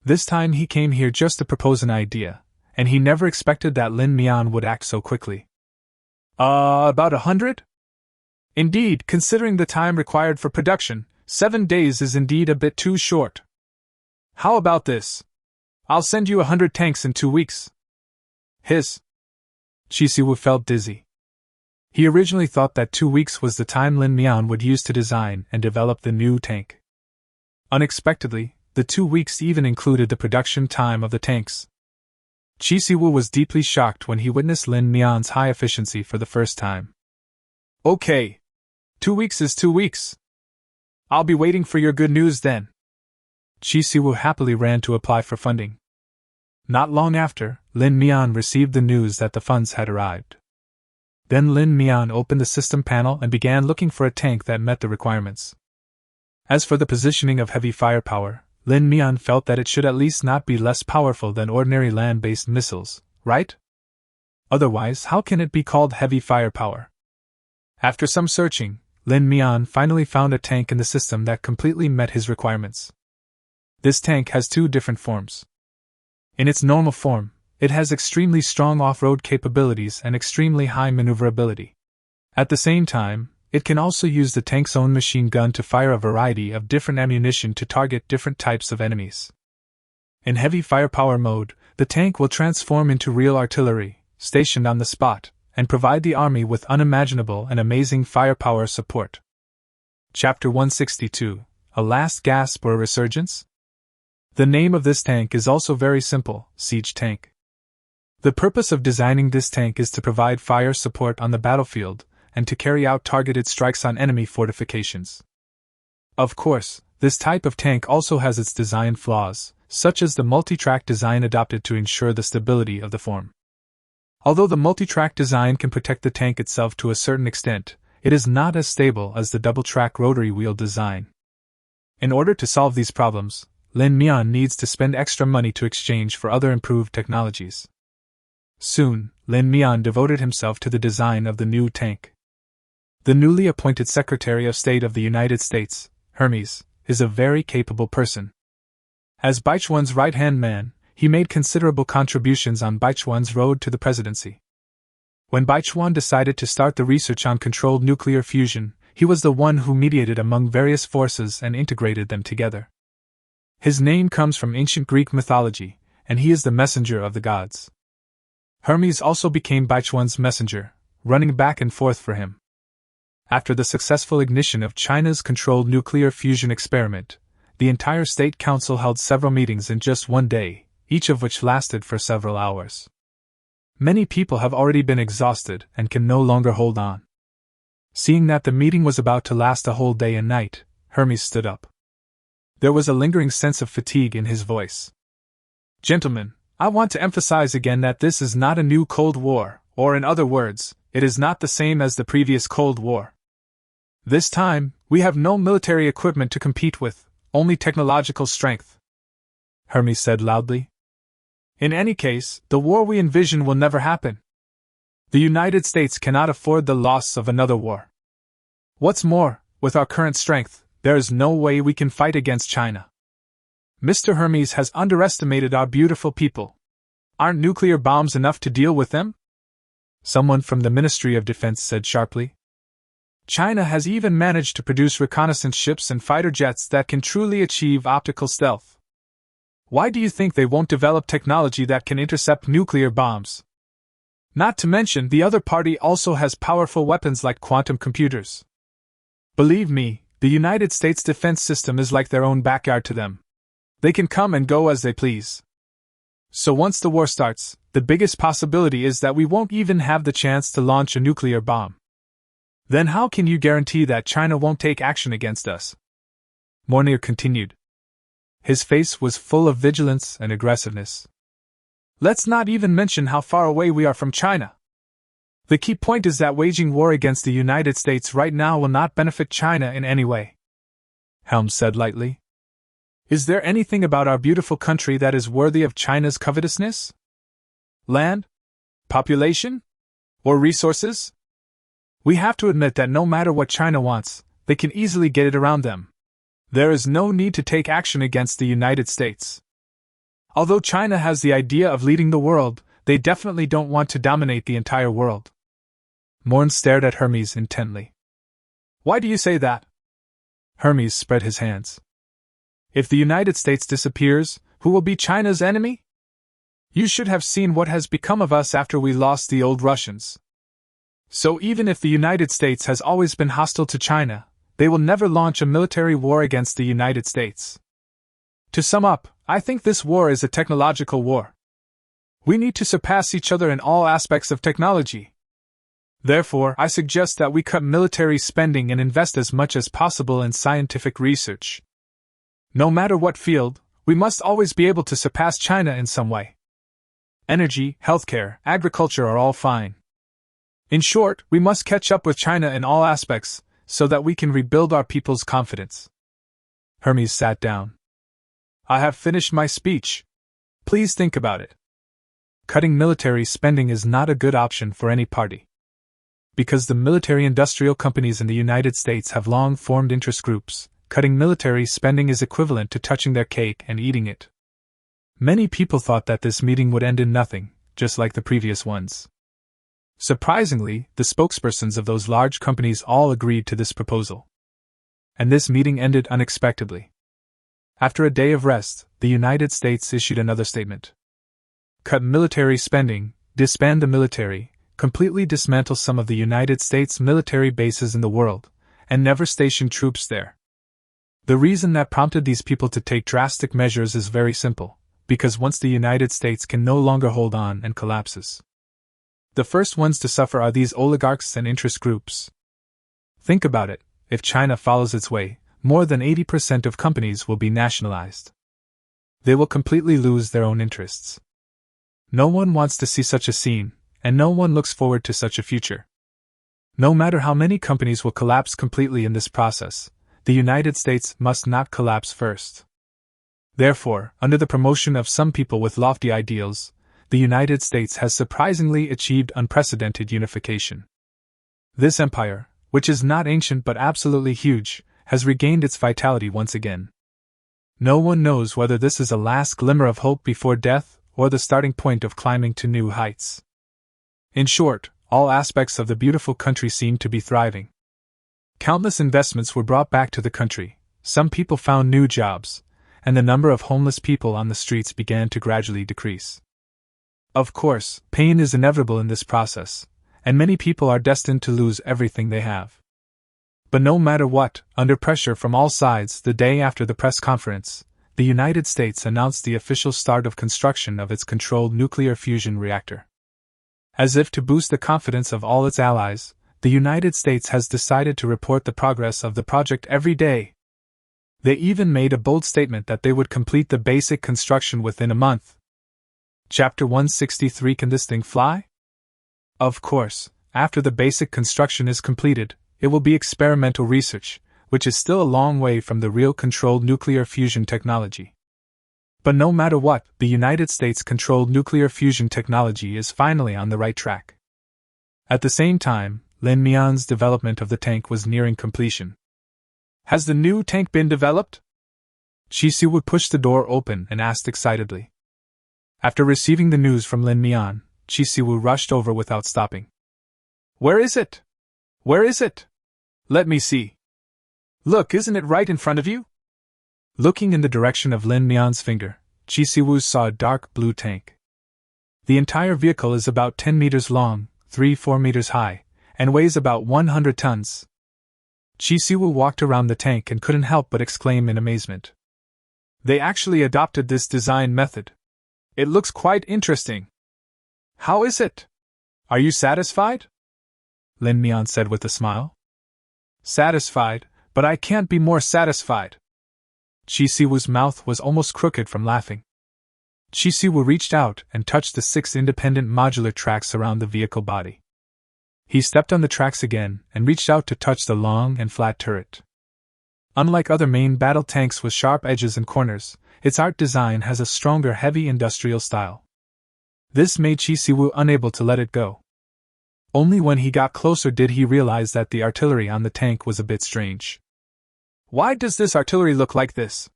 This time he came here just to propose an idea, and he never expected that Lin Mian would act so quickly. About 100? Indeed, considering the time required for production, 7 days is indeed a bit too short. How about this? I'll send you 100 tanks in 2 weeks. Hiss. Chisiwu felt dizzy. He originally thought that 2 weeks was the time Lin Mian would use to design and develop the new tank. Unexpectedly, the 2 weeks even included the production time of the tanks. Chisiwu was deeply shocked when he witnessed Lin Mian's high efficiency for the first time. Okay. 2 weeks is 2 weeks. I'll be waiting for your good news then. Chisiwu happily ran to apply for funding. Not long after, Lin Mian received the news that the funds had arrived. Then Lin Mian opened the system panel and began looking for a tank that met the requirements. As for the positioning of heavy firepower, Lin Mian felt that it should at least not be less powerful than ordinary land-based missiles, right? Otherwise, how can it be called heavy firepower? After some searching, Lin Mian finally found a tank in the system that completely met his requirements. This tank has 2 different forms. In its normal form, it has extremely strong off-road capabilities and extremely high maneuverability. At the same time, it can also use the tank's own machine gun to fire a variety of different ammunition to target different types of enemies. In heavy firepower mode, the tank will transform into real artillery, stationed on the spot, and provide the army with unimaginable and amazing firepower support. Chapter 162: A Last Gasp or a Resurgence? The name of this tank is also very simple: Siege Tank. The purpose of designing this tank is to provide fire support on the battlefield, and to carry out targeted strikes on enemy fortifications. Of course, this type of tank also has its design flaws, such as the multi-track design adopted to ensure the stability of the form. Although the multi-track design can protect the tank itself to a certain extent, it is not as stable as the double-track rotary wheel design. In order to solve these problems, Lin Mian needs to spend extra money to exchange for other improved technologies. Soon, Lin Mian devoted himself to the design of the new tank. The newly appointed Secretary of State of the United States, Hermes, is a very capable person. As Baichuan's right-hand man, he made considerable contributions on Baichuan's road to the presidency. When Baichuan decided to start the research on controlled nuclear fusion, he was the one who mediated among various forces and integrated them together. His name comes from ancient Greek mythology, and he is the messenger of the gods. Hermes also became Baichuan's messenger, running back and forth for him. After the successful ignition of China's controlled nuclear fusion experiment, the entire State Council held several meetings in just one day, each of which lasted for several hours. Many people have already been exhausted and can no longer hold on. Seeing that the meeting was about to last a whole day and night, Hermes stood up. There was a lingering sense of fatigue in his voice. Gentlemen, I want to emphasize again that this is not a new Cold War, or in other words, it is not the same as the previous Cold War. This time, we have no military equipment to compete with, only technological strength, Hermes said loudly. In any case, the war we envision will never happen. The United States cannot afford the loss of another war. What's more, with our current strength, there is no way we can fight against China. Mr. Hermes has underestimated our beautiful people. Aren't nuclear bombs enough to deal with them? Someone from the Ministry of Defense said sharply. China has even managed to produce reconnaissance ships and fighter jets that can truly achieve optical stealth. Why do you think they won't develop technology that can intercept nuclear bombs? Not to mention, the other party also has powerful weapons like quantum computers. Believe me, the United States defense system is like their own backyard to them. They can come and go as they please. So once the war starts, the biggest possibility is that we won't even have the chance to launch a nuclear bomb. Then how can you guarantee that China won't take action against us? Mornier continued. His face was full of vigilance and aggressiveness. Let's not even mention how far away we are from China. The key point is that waging war against the United States right now will not benefit China in any way, Helms said lightly. Is there anything about our beautiful country that is worthy of China's covetousness? Land? Population? Or resources? We have to admit that no matter what China wants, they can easily get it around them. There is no need to take action against the United States. Although China has the idea of leading the world, they definitely don't want to dominate the entire world. Morn stared at Hermes intently. Why do you say that? Hermes spread his hands. If the United States disappears, who will be China's enemy? You should have seen what has become of us after we lost the old Russians. So even if the United States has always been hostile to China, they will never launch a military war against the United States. To sum up, I think this war is a technological war. We need to surpass each other in all aspects of technology. Therefore, I suggest that we cut military spending and invest as much as possible in scientific research. No matter what field, we must always be able to surpass China in some way. Energy, healthcare, agriculture are all fine. In short, we must catch up with China in all aspects, so that we can rebuild our people's confidence. Hermes sat down. I have finished my speech. Please think about it. Cutting military spending is not a good option for any party. Because the military-industrial companies in the United States have long formed interest groups, cutting military spending is equivalent to touching their cake and eating it. Many people thought that this meeting would end in nothing, just like the previous ones. Surprisingly, the spokespersons of those large companies all agreed to this proposal. And this meeting ended unexpectedly. After a day of rest, the United States issued another statement. Cut military spending, disband the military, completely dismantle some of the United States military bases in the world, and never station troops there. The reason that prompted these people to take drastic measures is very simple, because once the United States can no longer hold on and collapses. The first ones to suffer are these oligarchs and interest groups. Think about it, if China follows its way, more than 80% of companies will be nationalized. They will completely lose their own interests. No one wants to see such a scene, and no one looks forward to such a future. No matter how many companies will collapse completely in this process, the United States must not collapse first. Therefore, under the promotion of some people with lofty ideals, the United States has surprisingly achieved unprecedented unification. This empire, which is not ancient but absolutely huge, has regained its vitality once again. No one knows whether this is a last glimmer of hope before death or the starting point of climbing to new heights. In short, all aspects of the beautiful country seem to be thriving. Countless investments were brought back to the country, some people found new jobs, and the number of homeless people on the streets began to gradually decrease. Of course, pain is inevitable in this process, and many people are destined to lose everything they have. But no matter what, under pressure from all sides, the day after the press conference, the United States announced the official start of construction of its controlled nuclear fusion reactor. As if to boost the confidence of all its allies, the United States has decided to report the progress of the project every day. They even made a bold statement that they would complete the basic construction within a month. Chapter 163. Can this thing fly? Of course, after the basic construction is completed, it will be experimental research, which is still a long way from the real controlled nuclear fusion technology. But no matter what, the United States controlled nuclear fusion technology is finally on the right track. At the same time, Lin Mian's development of the tank was nearing completion. Has the new tank been developed? Chi Siwu pushed the door open and asked excitedly. After receiving the news from Lin Mian, Chi Siwu rushed over without stopping. Where is it? Where is it? Let me see. Look, isn't it right in front of you? Looking in the direction of Lin Mian's finger, Chi Siwu saw a dark blue tank. The entire vehicle is about 10 meters long, 3-4 meters high, and weighs about 100 tons. Chi Siwu walked around the tank and couldn't help but exclaim in amazement. They actually adopted this design method. It looks quite interesting. How is it? Are you satisfied? Lin Mian said with a smile. Satisfied, but I can't be more satisfied. Chi Siwu's mouth was almost crooked from laughing. Chi Siwu reached out and touched the 6 independent modular tracks around the vehicle body. He stepped on the tracks again and reached out to touch the long and flat turret. Unlike other main battle tanks with sharp edges and corners, its art design has a stronger heavy industrial style. This made Chi Siwu unable to let it go. Only when he got closer did he realize that the artillery on the tank was a bit strange. Why does this artillery look like this?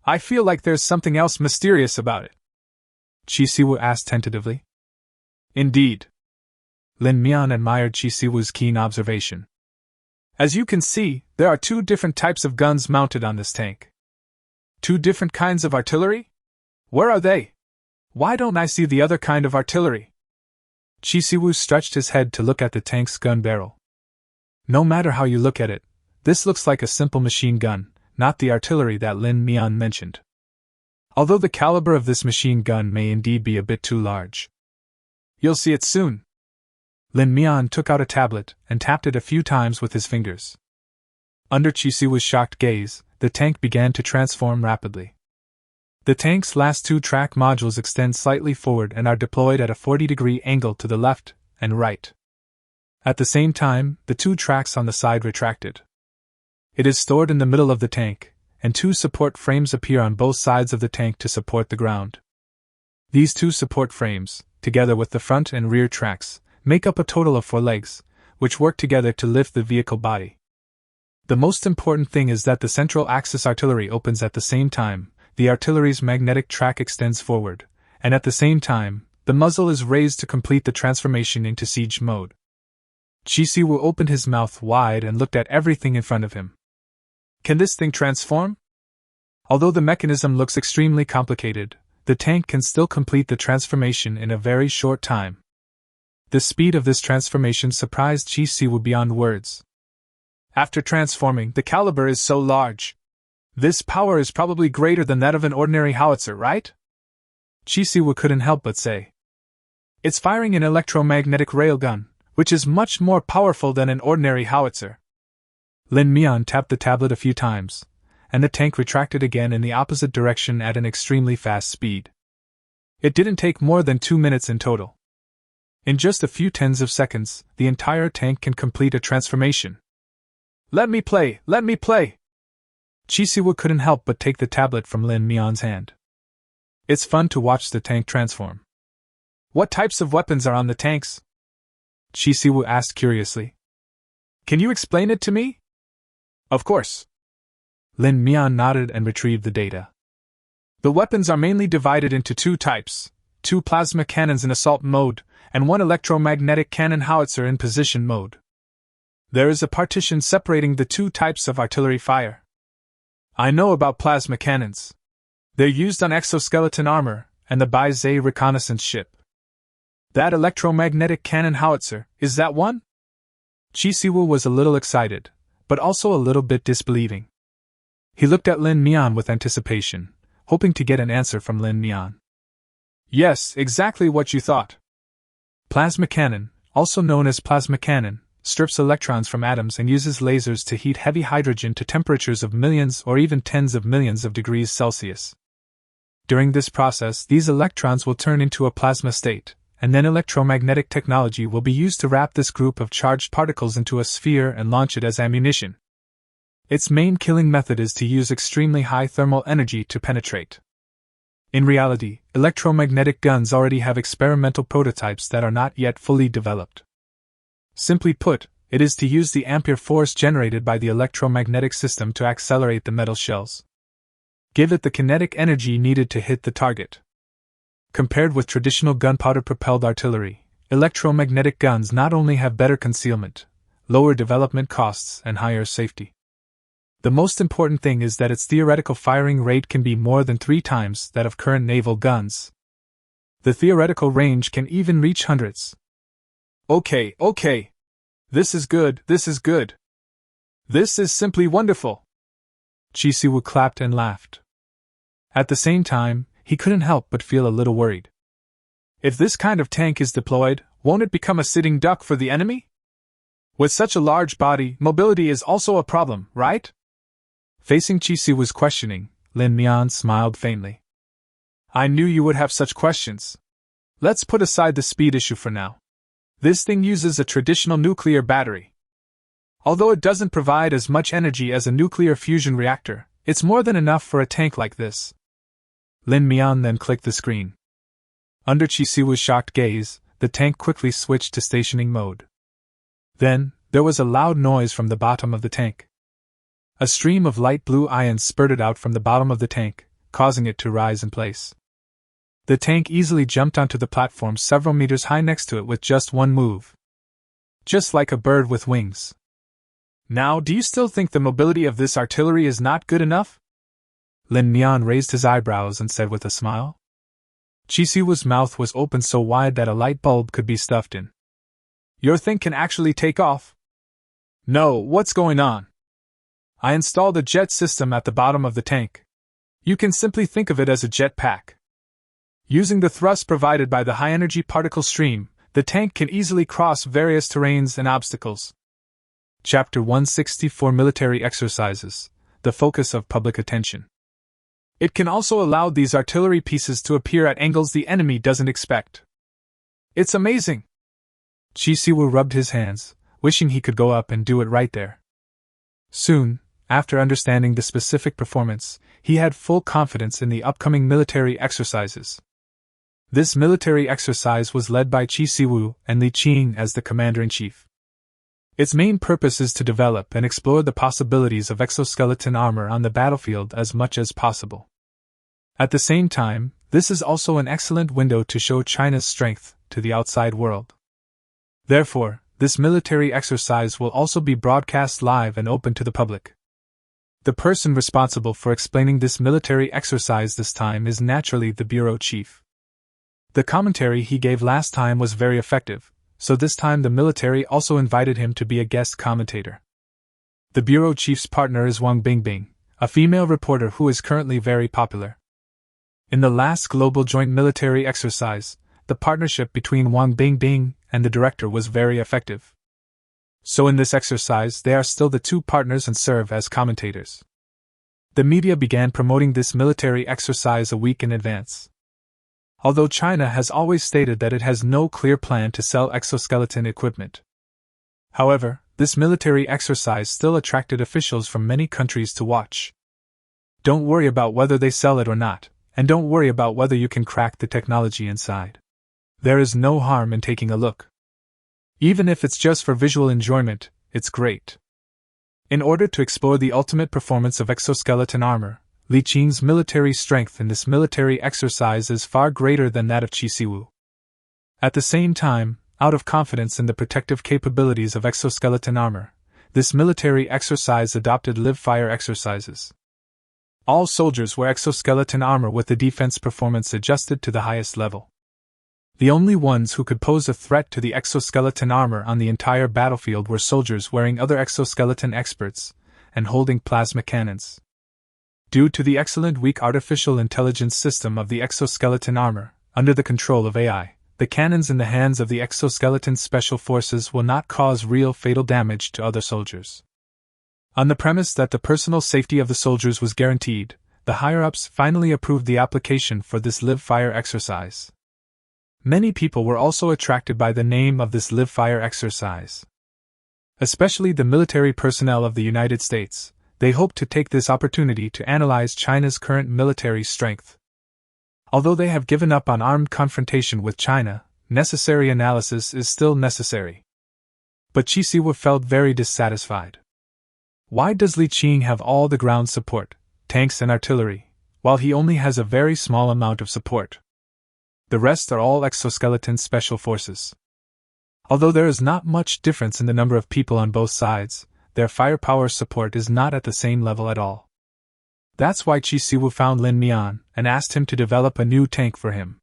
I feel like there's something else mysterious about it. Chisiwu asked tentatively. Indeed. Lin Mian admired Chisiwu's keen observation. As you can see, there are 2 different types of guns mounted on this tank. 2 different kinds of artillery? Where are they? Why don't I see the other kind of artillery? Chisiwu stretched his head to look at the tank's gun barrel. No matter how you look at it, this looks like a simple machine gun, not the artillery that Lin Mian mentioned. Although the caliber of this machine gun may indeed be a bit too large. You'll see it soon. Lin Mian took out a tablet and tapped it a few times with his fingers. Under Chisiwu's shocked gaze, the tank began to transform rapidly. The tank's last 2 track modules extend slightly forward and are deployed at a 40-degree angle to the left and right. At the same time, the 2 tracks on the side retracted. It is stored in the middle of the tank, and 2 support frames appear on both sides of the tank to support the ground. These 2 support frames, together with the front and rear tracks, make up a total of 4 legs, which work together to lift the vehicle body. The most important thing is that the central axis artillery opens at the same time, the artillery's magnetic track extends forward, and at the same time, the muzzle is raised to complete the transformation into siege mode. Chisiwu opened his mouth wide and looked at everything in front of him. Can this thing transform? Although the mechanism looks extremely complicated, the tank can still complete the transformation in a very short time. The speed of this transformation surprised Chisiwu beyond words. After transforming, the caliber is so large. This power is probably greater than that of an ordinary howitzer, right? Chisiwu couldn't help but say. It's firing an electromagnetic railgun, which is much more powerful than an ordinary howitzer. Lin Mian tapped the tablet a few times, and the tank retracted again in the opposite direction at an extremely fast speed. It didn't take more than 2 minutes in total. In just a few tens of seconds, the entire tank can complete a transformation. Let me play! Let me play! Chisiwu couldn't help but take the tablet from Lin Mian's hand. It's fun to watch the tank transform. What types of weapons are on the tanks? Chisiwu asked curiously. Can you explain it to me? Of course. Lin Mian nodded and retrieved the data. The weapons are mainly divided into 2 types, 2 plasma cannons in assault mode, and 1 electromagnetic cannon howitzer in position mode. There is a partition separating the 2 types of artillery fire. I know about plasma cannons. They're used on exoskeleton armor and the Bai-Zhe reconnaissance ship. That electromagnetic cannon howitzer, is that one? Chisiwu was a little excited, but also a little bit disbelieving. He looked at Lin Mian with anticipation, hoping to get an answer from Lin Mian. Yes, exactly what you thought. Plasma cannon, also known as plasma cannon, strips electrons from atoms and uses lasers to heat heavy hydrogen to temperatures of millions or even tens of millions of degrees Celsius. During this process, these electrons will turn into a plasma state, and then electromagnetic technology will be used to wrap this group of charged particles into a sphere and launch it as ammunition. Its main killing method is to use extremely high thermal energy to penetrate. In reality, electromagnetic guns already have experimental prototypes that are not yet fully developed. Simply put, it is to use the ampere force generated by the electromagnetic system to accelerate the metal shells. Give it the kinetic energy needed to hit the target. Compared with traditional gunpowder-propelled artillery, electromagnetic guns not only have better concealment, lower development costs, and higher safety. The most important thing is that its theoretical firing rate can be more than 3 times that of current naval guns. The theoretical range can even reach hundreds. Okay. This is good. This is simply wonderful. Chisiwu clapped and laughed. At the same time, he couldn't help but feel a little worried. If this kind of tank is deployed, won't it become a sitting duck for the enemy? With such a large body, mobility is also a problem, right? Facing Chisiwu's questioning, Lin Mian smiled faintly. I knew you would have such questions. Let's put aside the speed issue for now. This thing uses a traditional nuclear battery. Although it doesn't provide as much energy as a nuclear fusion reactor, it's more than enough for a tank like this. Lin Mian then clicked the screen. Under Chisiwu's shocked gaze, the tank quickly switched to stationing mode. Then, there was a loud noise from the bottom of the tank. A stream of light blue ions spurted out from the bottom of the tank, causing it to rise in place. The tank easily jumped onto the platform several meters high next to it with just one move. Just like a bird with wings. Now, do you still think the mobility of this artillery is not good enough? Lin Mian raised his eyebrows and said with a smile. Chi Siwoo's mouth was open so wide that a light bulb could be stuffed in. Your thing can actually take off? No, what's going on? I installed a jet system at the bottom of the tank. You can simply think of it as a jet pack. Using the thrust provided by the high-energy particle stream, the tank can easily cross various terrains and obstacles. Chapter 164 Military Exercises, the focus of public attention. It can also allow these artillery pieces to appear at angles the enemy doesn't expect. It's amazing! Chi Siwoo rubbed his hands, wishing he could go up and do it right there. Soon, after understanding the specific performance, he had full confidence in the upcoming military exercises. This military exercise was led by Chi Siwoo and Li Qing as the commander-in-chief. Its main purpose is to develop and explore the possibilities of exoskeleton armor on the battlefield as much as possible. At the same time, this is also an excellent window to show China's strength to the outside world. Therefore, this military exercise will also be broadcast live and open to the public. The person responsible for explaining this military exercise this time is naturally the bureau chief. The commentary he gave last time was very effective, so this time the military also invited him to be a guest commentator. The bureau chief's partner is Wang Bingbing, a female reporter who is currently very popular. In the last global joint military exercise, the partnership between Wang Bingbing and the director was very effective. So in this exercise they are still the two partners and serve as commentators. The media began promoting this military exercise a week in advance. Although China has always stated that it has no clear plan to sell exoskeleton equipment. However, this military exercise still attracted officials from many countries to watch. Don't worry about whether they sell it or not, and don't worry about whether you can crack the technology inside. There is no harm in taking a look. Even if it's just for visual enjoyment, it's great. In order to explore the ultimate performance of exoskeleton armor, Li Qing's military strength in this military exercise is far greater than that of Chi Siwoo. At the same time, out of confidence in the protective capabilities of exoskeleton armor, this military exercise adopted live-fire exercises. All soldiers wear exoskeleton armor with the defense performance adjusted to the highest level. The only ones who could pose a threat to the exoskeleton armor on the entire battlefield were soldiers wearing other exoskeleton experts and holding plasma cannons. Due to the excellent weak artificial intelligence system of the exoskeleton armor, under the control of AI, the cannons in the hands of the exoskeleton special forces will not cause real fatal damage to other soldiers. On the premise that the personal safety of the soldiers was guaranteed, the higher-ups finally approved the application for this live-fire exercise. Many people were also attracted by the name of this live-fire exercise. Especially the military personnel of the United States. They hope to take this opportunity to analyze China's current military strength. Although they have given up on armed confrontation with China, necessary analysis is still necessary. But Chi Siwoo felt very dissatisfied. Why does Li Qing have all the ground support, tanks and artillery, while he only has a very small amount of support? The rest are all exoskeleton special forces. Although there is not much difference in the number of people on both sides, their firepower support is not at the same level at all. That's why Chi Siwoo found Lin Mian and asked him to develop a new tank for him.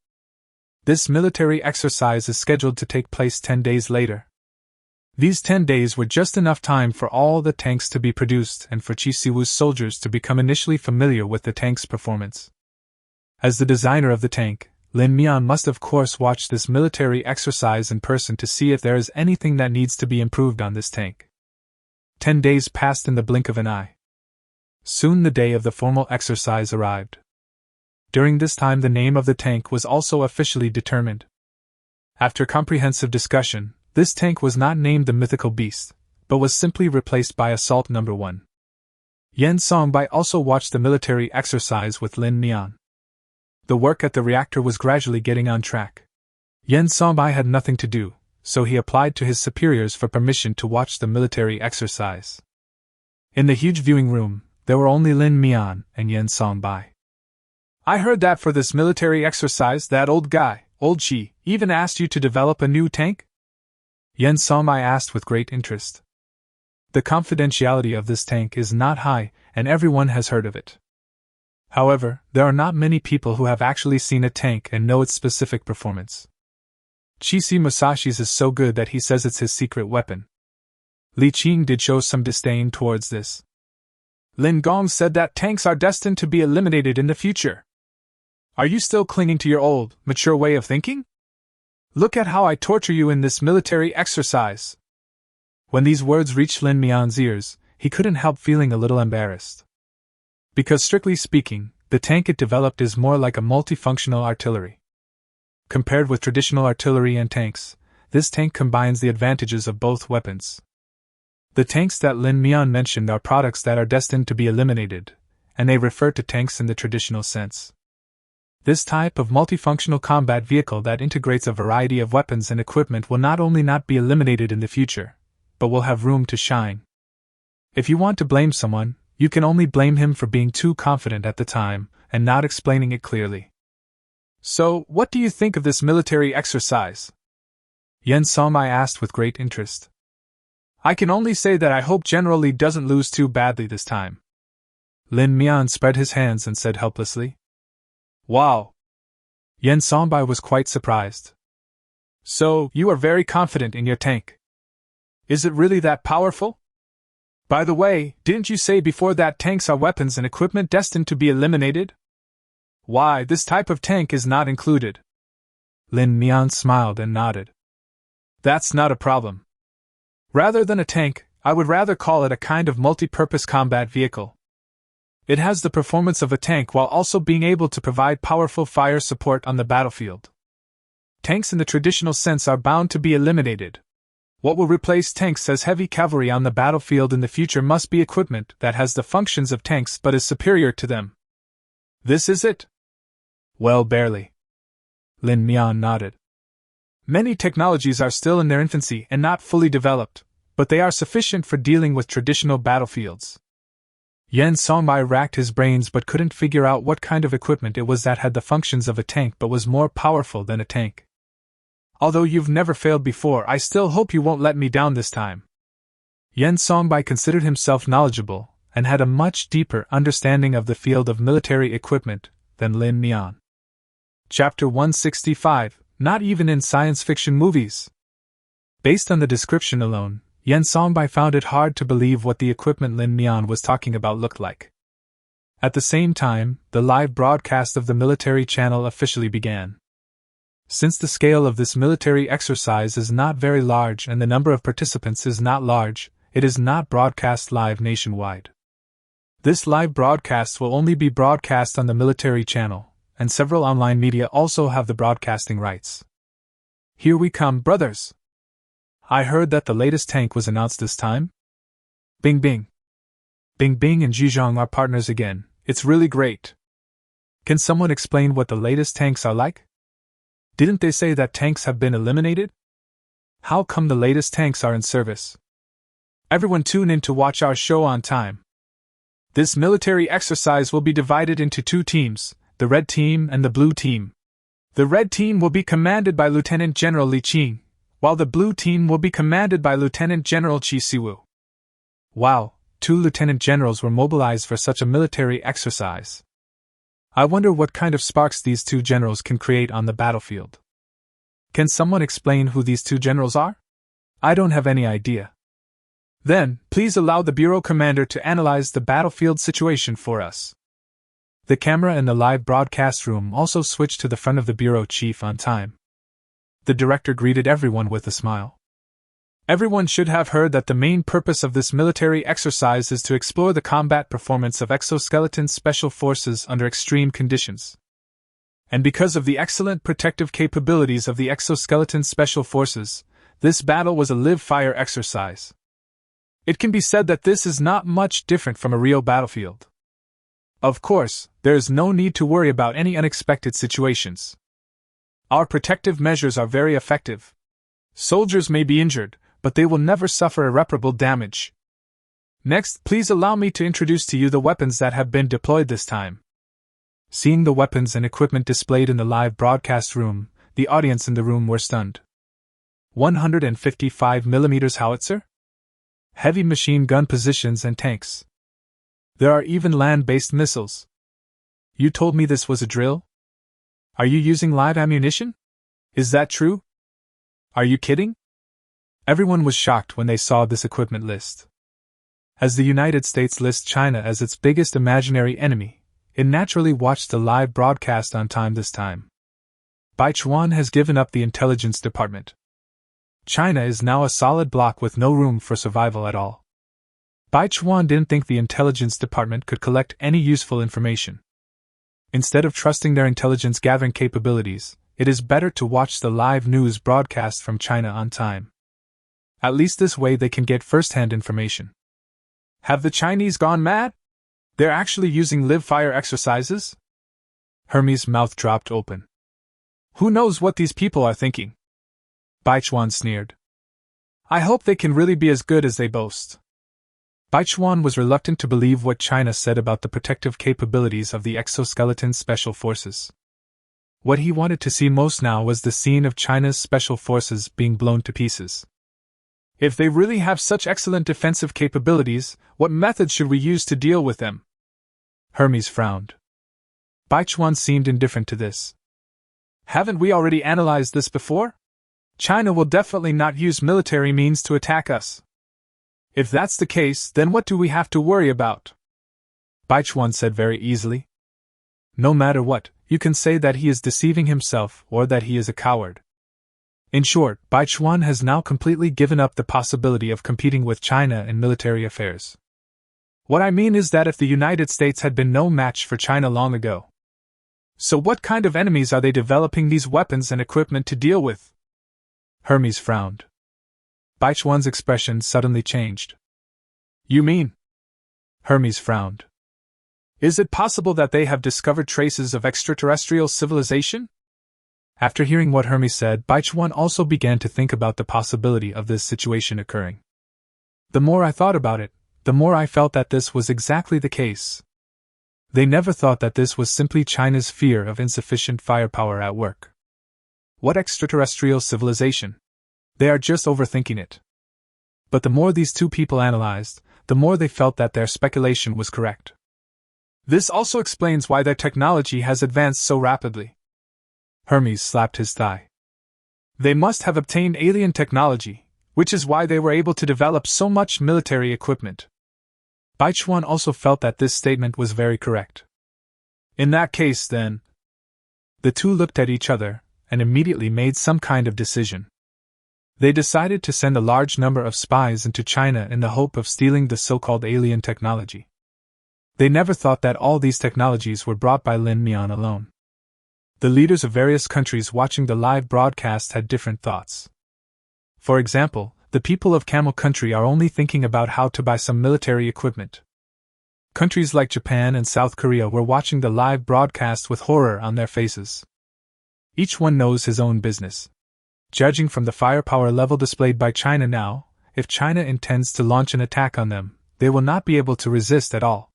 This military exercise is scheduled to take place 10 days later. These 10 days were just enough time for all the tanks to be produced and for Chi Siwoo's soldiers to become initially familiar with the tank's performance. As the designer of the tank, Lin Mian must of course watch this military exercise in person to see if there is anything that needs to be improved on this tank. 10 days passed in the blink of an eye. Soon the day of the formal exercise arrived. During this time the name of the tank was also officially determined. After comprehensive discussion, this tank was not named the mythical beast, but was simply replaced by Assault No. 1. Yen Songbai also watched the military exercise with Lin Mian. The work at the reactor was gradually getting on track. Yen Songbai had nothing to do, so he applied to his superiors for permission to watch the military exercise. In the huge viewing room, there were only Lin Mian and Yen Songbai. I heard that for this military exercise that old guy, Old Chi, even asked you to develop a new tank? Yen Songmai asked with great interest. The confidentiality of this tank is not high, and everyone has heard of it. However, there are not many people who have actually seen a tank and know its specific performance. Chisi Musashi's is so good that he says it's his secret weapon. Li Qing did show some disdain towards this. Lin Gong said that tanks are destined to be eliminated in the future. Are you still clinging to your old, mature way of thinking? Look at how I torture you in this military exercise. When these words reached Lin Mian's ears, he couldn't help feeling a little embarrassed. Because strictly speaking, the tank it developed is more like a multifunctional artillery. Compared with traditional artillery and tanks, this tank combines the advantages of both weapons. The tanks that Lin Mian mentioned are products that are destined to be eliminated, and they refer to tanks in the traditional sense. This type of multifunctional combat vehicle that integrates a variety of weapons and equipment will not only not be eliminated in the future, but will have room to shine. If you want to blame someone, you can only blame him for being too confident at the time and not explaining it clearly. So, what do you think of this military exercise? Yen Songmai asked with great interest. I can only say that I hope General Li doesn't lose too badly this time. Lin Mian spread his hands and said helplessly. Wow! Yen Songmai was quite surprised. So, you are very confident in your tank. Is it really that powerful? By the way, didn't you say before that tanks are weapons and equipment destined to be eliminated? Why, this type of tank is not included. Lin Mian smiled and nodded. That's not a problem. Rather than a tank, I would rather call it a kind of multi-purpose combat vehicle. It has the performance of a tank while also being able to provide powerful fire support on the battlefield. Tanks in the traditional sense are bound to be eliminated. What will replace tanks as heavy cavalry on the battlefield in the future must be equipment that has the functions of tanks but is superior to them. This is it? Well, barely. Lin Mian nodded. Many technologies are still in their infancy and not fully developed, but they are sufficient for dealing with traditional battlefields. Yen Songmai racked his brains but couldn't figure out what kind of equipment it was that had the functions of a tank but was more powerful than a tank. Although you've never failed before, I still hope you won't let me down this time. Yen Songmai considered himself knowledgeable and had a much deeper understanding of the field of military equipment than Lin Mian. Chapter 165, Not even in science fiction movies. Based on the description alone, Yen Songmai found it hard to believe what the equipment Lin Mian was talking about looked like. At the same time, the live broadcast of the military channel officially began. Since the scale of this military exercise is not very large and the number of participants is not large, it is not broadcast live nationwide. This live broadcast will only be broadcast on the military channel, and several online media also have the broadcasting rights. Here we come, brothers! I heard that the latest tank was announced this time? Bing Bing. Bing Bing and Zhizhong are partners again, it's really great. Can someone explain what the latest tanks are like? Didn't they say that tanks have been eliminated? How come the latest tanks are in service? Everyone tune in to watch our show on time. This military exercise will be divided into two teams, the red team and the blue team. The red team will be commanded by Lieutenant General Li Qing, while the blue team will be commanded by Lieutenant General Qi Siwu. Wow, 2 lieutenant generals were mobilized for such a military exercise. I wonder what kind of sparks these 2 generals can create on the battlefield. Can someone explain who these 2 generals are? I don't have any idea. Then, please allow the bureau commander to analyze the battlefield situation for us. The camera in the live broadcast room also switched to the front of the bureau chief on time. The director greeted everyone with a smile. Everyone should have heard that the main purpose of this military exercise is to explore the combat performance of exoskeleton special forces under extreme conditions. And because of the excellent protective capabilities of the exoskeleton special forces, this battle was a live-fire exercise. It can be said that this is not much different from a real battlefield. Of course, there is no need to worry about any unexpected situations. Our protective measures are very effective. Soldiers may be injured, but they will never suffer irreparable damage. Next, please allow me to introduce to you the weapons that have been deployed this time. Seeing the weapons and equipment displayed in the live broadcast room, the audience in the room were stunned. 155mm howitzer? Heavy machine gun positions and tanks. There are even land-based missiles. You told me this was a drill? Are you using live ammunition? Is that true? Are you kidding? Everyone was shocked when they saw this equipment list. As the United States lists China as its biggest imaginary enemy, it naturally watched the live broadcast on time this time. Baichuan has given up the intelligence department. China is now a solid block with no room for survival at all. Baichuan didn't think the intelligence department could collect any useful information. Instead of trusting their intelligence gathering capabilities, it is better to watch the live news broadcast from China on time. At least this way they can get first-hand information. Have the Chinese gone mad? They're actually using live-fire exercises? Hermes' mouth dropped open. Who knows what these people are thinking? Baichuan sneered. I hope they can really be as good as they boast. Baichuan was reluctant to believe what China said about the protective capabilities of the exoskeleton special forces. What he wanted to see most now was the scene of China's special forces being blown to pieces. If they really have such excellent defensive capabilities, what methods should we use to deal with them? Hermes frowned. Baichuan seemed indifferent to this. Haven't we already analyzed this before? China will definitely not use military means to attack us. If that's the case, then what do we have to worry about? Baichuan said very easily. No matter what, you can say that he is deceiving himself or that he is a coward. In short, Baichuan has now completely given up the possibility of competing with China in military affairs. What I mean is that if the United States had been no match for China long ago. So what kind of enemies are they developing these weapons and equipment to deal with? Hermes frowned. Baichuan's expression suddenly changed. You mean? Hermes frowned. Is it possible that they have discovered traces of extraterrestrial civilization? After hearing what Hermes said, Baichuan also began to think about the possibility of this situation occurring. The more I thought about it, the more I felt that this was exactly the case. They never thought that this was simply China's fear of insufficient firepower at work. What extraterrestrial civilization? They are just overthinking it. But the more these two people analyzed, the more they felt that their speculation was correct. This also explains why their technology has advanced so rapidly. Hermes slapped his thigh. They must have obtained alien technology, which is why they were able to develop so much military equipment. Baichuan also felt that this statement was very correct. In that case, then. The two looked at each other and immediately made some kind of decision. They decided to send a large number of spies into China in the hope of stealing the so-called alien technology. They never thought that all these technologies were brought by Lin Mian alone. The leaders of various countries watching the live broadcast had different thoughts. For example, the people of Camel Country are only thinking about how to buy some military equipment. Countries like Japan and South Korea were watching the live broadcast with horror on their faces. Each one knows his own business. Judging from the firepower level displayed by China now, if China intends to launch an attack on them, they will not be able to resist at all.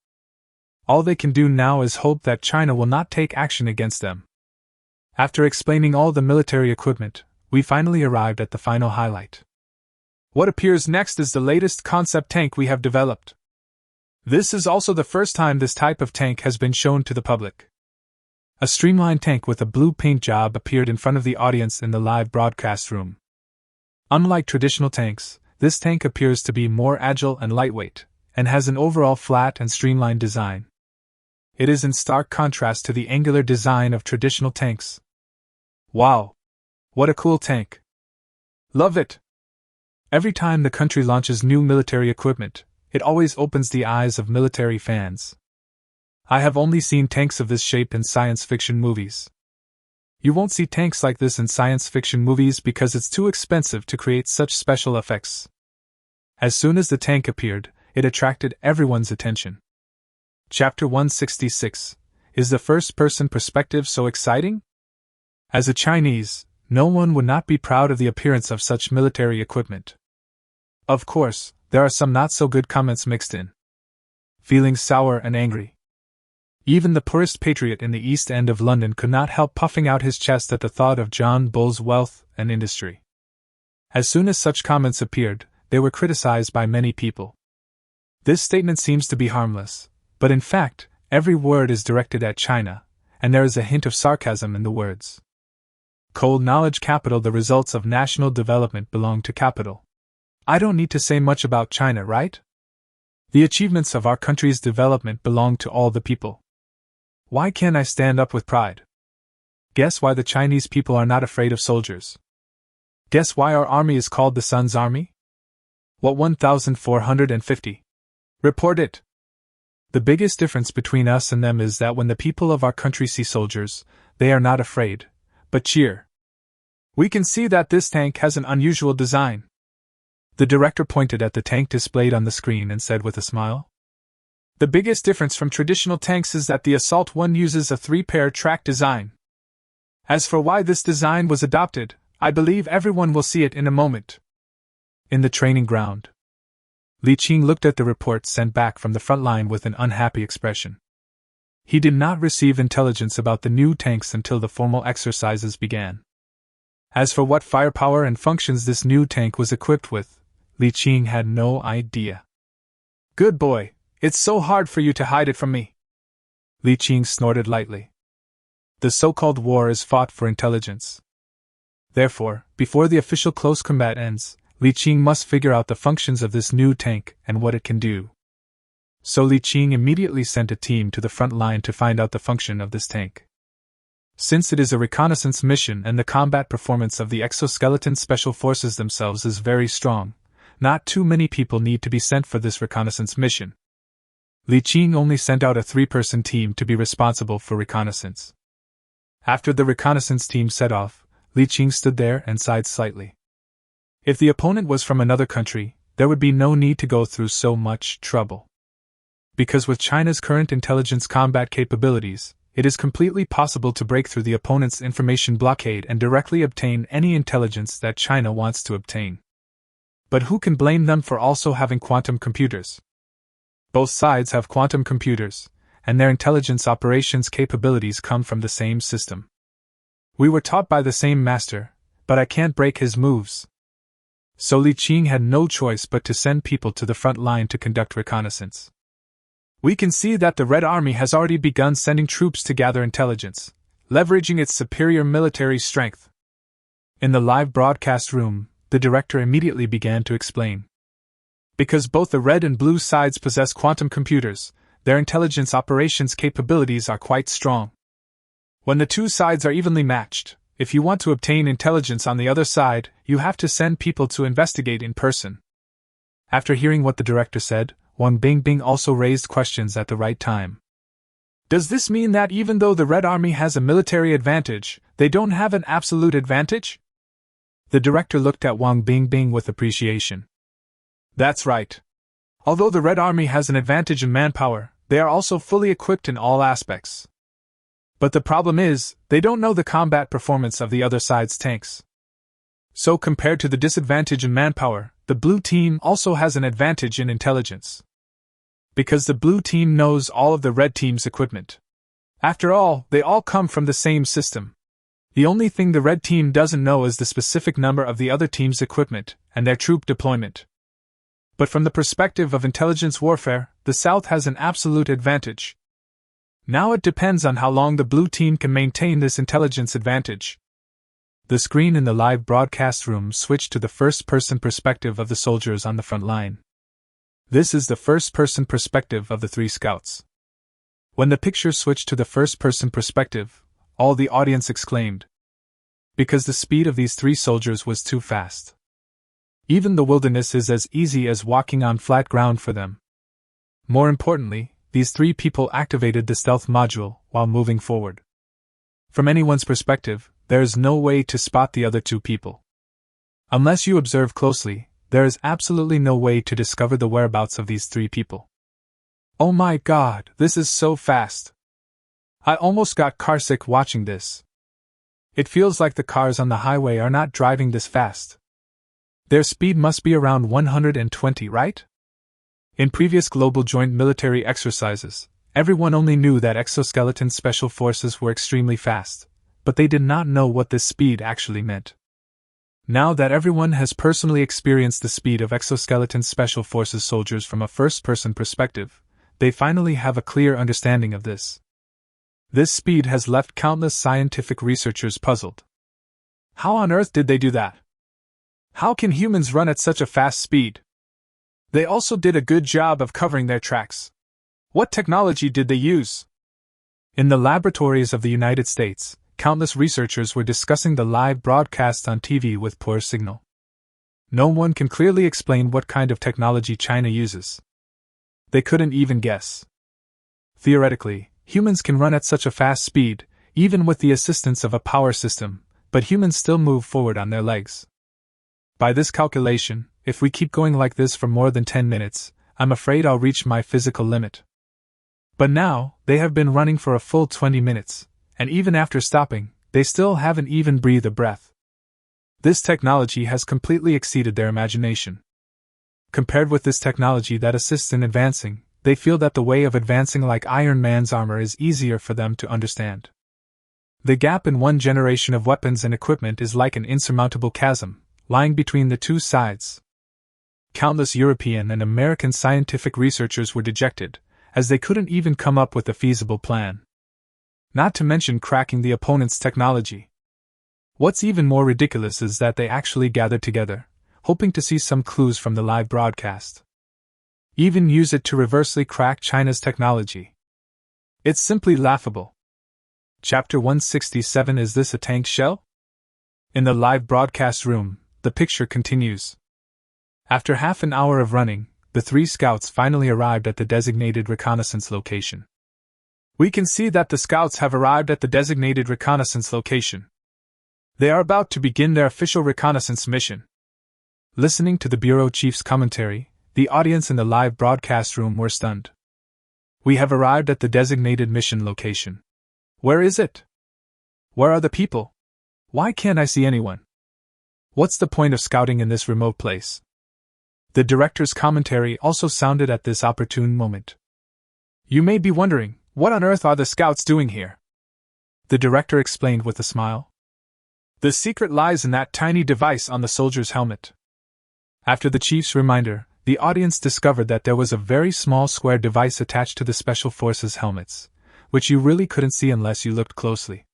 All they can do now is hope that China will not take action against them. After explaining all the military equipment, we finally arrived at the final highlight. What appears next is the latest concept tank we have developed. This is also the first time this type of tank has been shown to the public. A streamlined tank with a blue paint job appeared in front of the audience in the live broadcast room. Unlike traditional tanks, this tank appears to be more agile and lightweight, and has an overall flat and streamlined design. It is in stark contrast to the angular design of traditional tanks. Wow! What a cool tank! Love it! Every time the country launches new military equipment, it always opens the eyes of military fans. I have only seen tanks of this shape in science fiction movies. You won't see tanks like this in science fiction movies because it's too expensive to create such special effects. As soon as the tank appeared, it attracted everyone's attention. Chapter 166. Is the first-person perspective so exciting? As a Chinese, no one would not be proud of the appearance of such military equipment. Of course, there are some not-so-good comments mixed in. Feeling sour and angry. Even the poorest patriot in the East End of London could not help puffing out his chest at the thought of John Bull's wealth and industry. As soon as such comments appeared, they were criticized by many people. This statement seems to be harmless, but in fact, every word is directed at China, and there is a hint of sarcasm in the words. Cold knowledge capital. The results of national development belong to capital. I don't need to say much about China, right? The achievements of our country's development belong to all the people. Why can't I stand up with pride? Guess why the Chinese people are not afraid of soldiers? Guess why our army is called the Sun's Army? What 1,450? Report it. The biggest difference between us and them is that when the people of our country see soldiers, they are not afraid, but cheer. We can see that this tank has an unusual design. The director pointed at the tank displayed on the screen and said with a smile, "The biggest difference from traditional tanks is that the assault one uses a 3-pair track design. As for why this design was adopted, I believe everyone will see it in a moment." In the training ground, Li Qing looked at the report sent back from the front line with an unhappy expression. He did not receive intelligence about the new tanks until the formal exercises began. As for what firepower and functions this new tank was equipped with, Li Qing had no idea. "Good boy, it's so hard for you to hide it from me." Li Qing snorted lightly. The so-called war is fought for intelligence. Therefore, before the official close combat ends, Li Qing must figure out the functions of this new tank and what it can do. So Li Qing immediately sent a team to the front line to find out the function of this tank. Since it is a reconnaissance mission and the combat performance of the exoskeleton special forces themselves is very strong, not too many people need to be sent for this reconnaissance mission. Li Qing only sent out a 3-person team to be responsible for reconnaissance. After the reconnaissance team set off, Li Qing stood there and sighed slightly. If the opponent was from another country, there would be no need to go through so much trouble. Because with China's current intelligence combat capabilities, it is completely possible to break through the opponent's information blockade and directly obtain any intelligence that China wants to obtain. But who can blame them for also having quantum computers? Both sides have quantum computers, and their intelligence operations capabilities come from the same system. We were taught by the same master, but I can't break his moves. So Li Qing had no choice but to send people to the front line to conduct reconnaissance. We can see that the Red Army has already begun sending troops to gather intelligence, leveraging its superior military strength. In the live broadcast room, the director immediately began to explain. Because both the red and blue sides possess quantum computers, their intelligence operations capabilities are quite strong. When the two sides are evenly matched, if you want to obtain intelligence on the other side, you have to send people to investigate in person. After hearing what the director said, Wang Bingbing also raised questions at the right time. Does this mean that even though the Red Army has a military advantage, they don't have an absolute advantage? The director looked at Wang Bingbing with appreciation. That's right. Although the Red Army has an advantage in manpower, they are also fully equipped in all aspects. But the problem is, they don't know the combat performance of the other side's tanks. So compared to the disadvantage in manpower, the blue team also has an advantage in intelligence. Because the blue team knows all of the red team's equipment. After all, they all come from the same system. The only thing the red team doesn't know is the specific number of the other team's equipment and their troop deployment. But from the perspective of intelligence warfare, the South has an absolute advantage. Now it depends on how long the blue team can maintain this intelligence advantage. The screen in the live broadcast room switched to the first-person perspective of the soldiers on the front line. This is the first-person perspective of the 3 scouts. When the picture switched to the first-person perspective, all the audience exclaimed. Because the speed of these 3 soldiers was too fast. Even the wilderness is as easy as walking on flat ground for them. More importantly, these 3 people activated the stealth module while moving forward. From anyone's perspective, there is no way to spot the other 2 people. Unless you observe closely, there is absolutely no way to discover the whereabouts of these 3 people. Oh my God, this is so fast. I almost got carsick watching this. It feels like the cars on the highway are not driving this fast. Their speed must be around 120, right? In previous global joint military exercises, Everyone only knew that exoskeleton special forces were extremely fast, but they did not know what this speed actually meant. Now that everyone has personally experienced the speed of exoskeleton special forces soldiers from a first-person perspective, they finally have a clear understanding of this. This speed has left countless scientific researchers puzzled. How on earth did they do that? How can humans run at such a fast speed? They also did a good job of covering their tracks. What technology did they use? In the laboratories of the United States, countless researchers were discussing the live broadcasts on TV with poor signal. No one can clearly explain what kind of technology China uses. They couldn't even guess. Theoretically, humans can run at such a fast speed, even with the assistance of a power system, but humans still move forward on their legs. By this calculation, if we keep going like this for more than 10 minutes, I'm afraid I'll reach my physical limit. But now, they have been running for a full 20 minutes, and even after stopping, they still haven't even breathed a breath. This technology has completely exceeded their imagination. Compared with this technology that assists in advancing, they feel that the way of advancing like Iron Man's armor is easier for them to understand. The gap in one generation of weapons and equipment is like an insurmountable chasm, lying between the two sides. Countless European and American scientific researchers were dejected, as they couldn't even come up with a feasible plan. Not to mention cracking the opponent's technology. What's even more ridiculous is that they actually gathered together, hoping to see some clues from the live broadcast. Even use it to reversely crack China's technology. It's simply laughable. Chapter 167. Is this a tank shell? In the live broadcast room, the picture continues. After half an hour of running, the three scouts finally arrived at the designated reconnaissance location. We can see that the scouts have arrived at the designated reconnaissance location. They are about to begin their official reconnaissance mission. Listening to the bureau chief's commentary, the audience in the live broadcast room were stunned. We have arrived at the designated mission location. Where is it? Where are the people? Why can't I see anyone? What's the point of scouting in this remote place? The director's commentary also sounded at this opportune moment. You may be wondering, what on earth are the scouts doing here? The director explained with a smile. The secret lies in that tiny device on the soldier's helmet. After the chief's reminder, the audience discovered that there was a very small square device attached to the Special Forces helmets, which you really couldn't see unless you looked closely.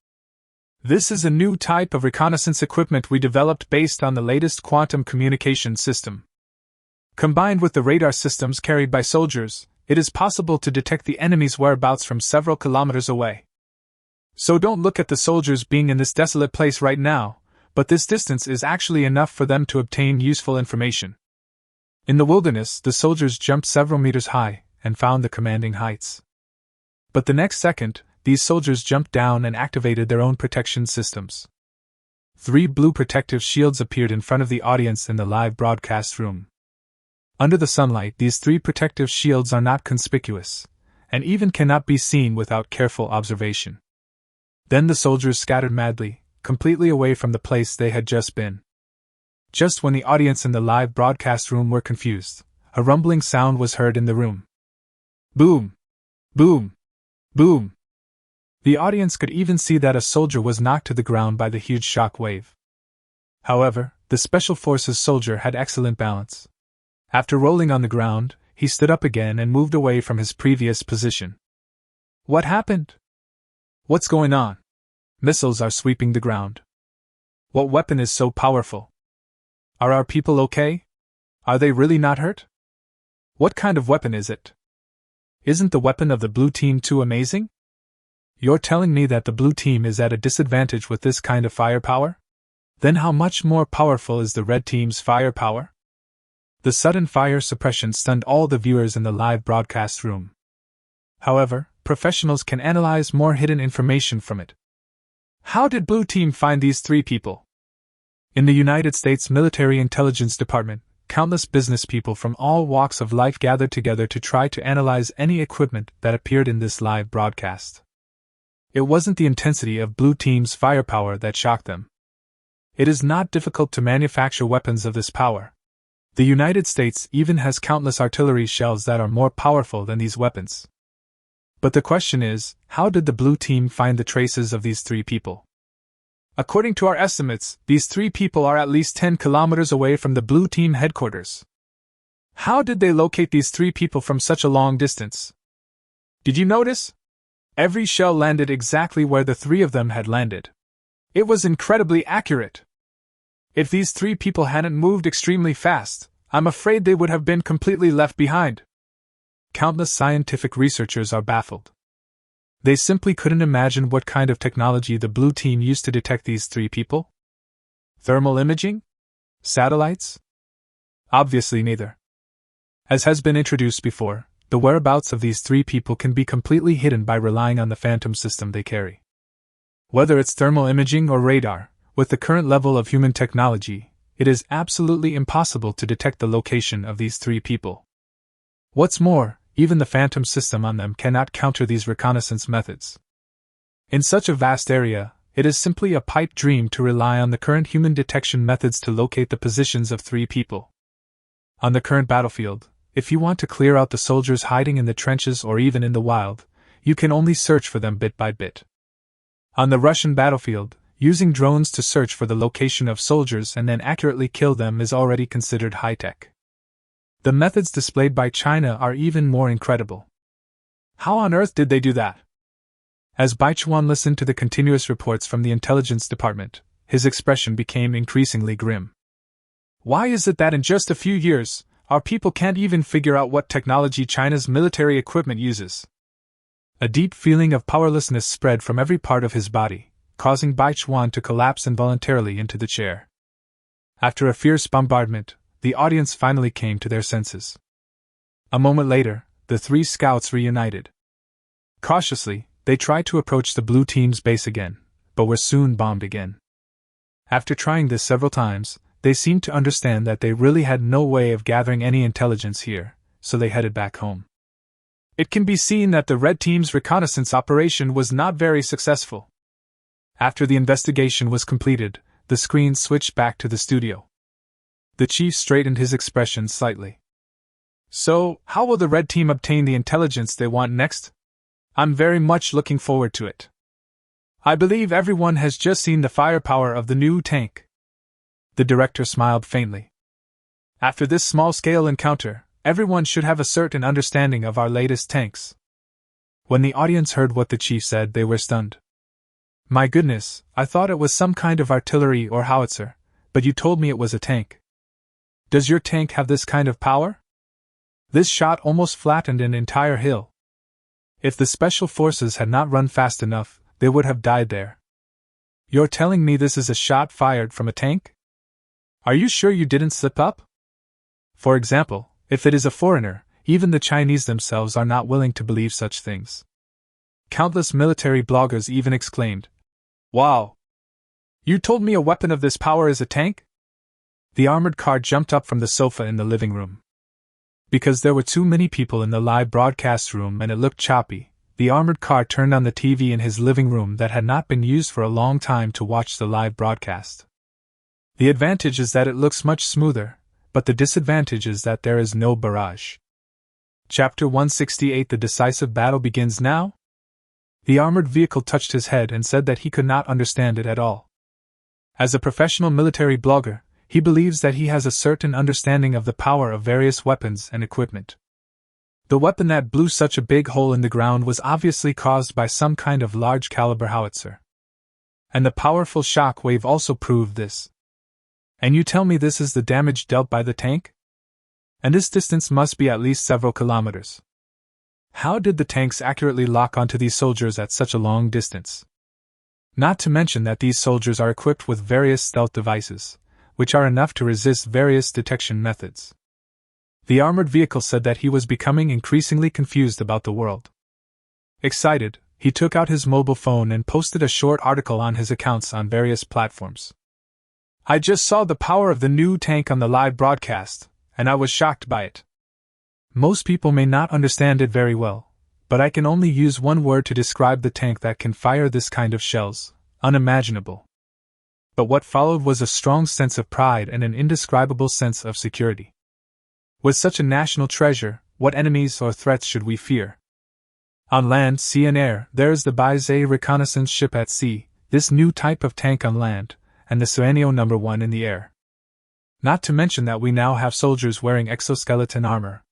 This is a new type of reconnaissance equipment we developed based on the latest quantum communication system. Combined with the radar systems carried by soldiers, it is possible to detect the enemy's whereabouts from several kilometers away. So don't look at the soldiers being in this desolate place right now, but this distance is actually enough for them to obtain useful information. In the wilderness, the soldiers jumped several meters high and found the commanding heights. But the next second, these soldiers jumped down and activated their own protection systems. 3 blue protective shields appeared in front of the audience in the live broadcast room. Under the sunlight, these 3 protective shields are not conspicuous, and even cannot be seen without careful observation. Then the soldiers scattered madly, completely away from the place they had just been. Just when the audience in the live broadcast room were confused, a rumbling sound was heard in the room. Boom! Boom! Boom! The audience could even see that a soldier was knocked to the ground by the huge shock wave. However, the Special Forces soldier had excellent balance. After rolling on the ground, he stood up again and moved away from his previous position. What happened? What's going on? Missiles are sweeping the ground. What weapon is so powerful? Are our people okay? Are they really not hurt? What kind of weapon is it? Isn't the weapon of the blue team too amazing? You're telling me that the blue team is at a disadvantage with this kind of firepower? Then how much more powerful is the red team's firepower? The sudden fire suppression stunned all the viewers in the live broadcast room. However, professionals can analyze more hidden information from it. How did Blue Team find these 3 people? In the United States Military Intelligence Department, countless business people from all walks of life gathered together to try to analyze any equipment that appeared in this live broadcast. It wasn't the intensity of Blue Team's firepower that shocked them. It is not difficult to manufacture weapons of this power. The United States even has countless artillery shells that are more powerful than these weapons. But the question is, how did the blue team find the traces of these 3 people? According to our estimates, these 3 people are at least 10 kilometers away from the blue team headquarters. How did they locate these 3 people from such a long distance? Did you notice? Every shell landed exactly where the 3 of them had landed. It was incredibly accurate. If these 3 people hadn't moved extremely fast, I'm afraid they would have been completely left behind. Countless scientific researchers are baffled. They simply couldn't imagine what kind of technology the blue team used to detect these 3 people. Thermal imaging? Satellites? Obviously neither. As has been introduced before, the whereabouts of these 3 people can be completely hidden by relying on the phantom system they carry. Whether it's thermal imaging or radar, with the current level of human technology, it is absolutely impossible to detect the location of these 3 people. What's more, even the phantom system on them cannot counter these reconnaissance methods. In such a vast area, it is simply a pipe dream to rely on the current human detection methods to locate the positions of 3 people. On the current battlefield, if you want to clear out the soldiers hiding in the trenches or even in the wild, you can only search for them bit by bit. On the Russian battlefield, using drones to search for the location of soldiers and then accurately kill them is already considered high-tech. The methods displayed by China are even more incredible. How on earth did they do that? As Baichuan listened to the continuous reports from the intelligence department, his expression became increasingly grim. Why is it that in just a few years, our people can't even figure out what technology China's military equipment uses? A deep feeling of powerlessness spread from every part of his body, causing Baichuan to collapse involuntarily into the chair. After a fierce bombardment, the audience finally came to their senses. A moment later, the 3 scouts reunited. Cautiously, they tried to approach the blue team's base again, but were soon bombed again. After trying this several times, they seemed to understand that they really had no way of gathering any intelligence here, so they headed back home. It can be seen that the red team's reconnaissance operation was not very successful. After the investigation was completed, the screen switched back to the studio. The chief straightened his expression slightly. So, how will the red team obtain the intelligence they want next? I'm very much looking forward to it. I believe everyone has just seen the firepower of the new tank. The director smiled faintly. After this small-scale encounter, everyone should have a certain understanding of our latest tanks. When the audience heard what the chief said, they were stunned. My goodness, I thought it was some kind of artillery or howitzer, but you told me it was a tank. Does your tank have this kind of power? This shot almost flattened an entire hill. If the special forces had not run fast enough, they would have died there. You're telling me this is a shot fired from a tank? Are you sure you didn't slip up? For example, if it is a foreigner, even the Chinese themselves are not willing to believe such things. Countless military bloggers even exclaimed, "Wow! You told me a weapon of this power is a tank?" The armored car jumped up from the sofa in the living room. Because there were too many people in the live broadcast room and it looked choppy, the armored car turned on the TV in his living room that had not been used for a long time to watch the live broadcast. The advantage is that it looks much smoother, but the disadvantage is that there is no barrage. Chapter 168 The decisive battle begins now? The armored vehicle touched his head and said that he could not understand it at all. As a professional military blogger, he believes that he has a certain understanding of the power of various weapons and equipment. The weapon that blew such a big hole in the ground was obviously caused by some kind of large-caliber howitzer. And the powerful shock wave also proved this. And you tell me this is the damage dealt by the tank? And this distance must be at least several kilometers. How did the tanks accurately lock onto these soldiers at such a long distance? Not to mention that these soldiers are equipped with various stealth devices, which are enough to resist various detection methods. The armored vehicle said that he was becoming increasingly confused about the world. Excited, he took out his mobile phone and posted a short article on his accounts on various platforms. I just saw the power of the new tank on the live broadcast, and I was shocked by it. Most people may not understand it very well, but I can only use one word to describe the tank that can fire this kind of shells: unimaginable. But what followed was a strong sense of pride and an indescribable sense of security. With such a national treasure, what enemies or threats should we fear? On land, sea and air, there is the Baizé reconnaissance ship at sea, this new type of tank on land, and the Sueño No. 1 in the air. Not to mention that we now have soldiers wearing exoskeleton armor.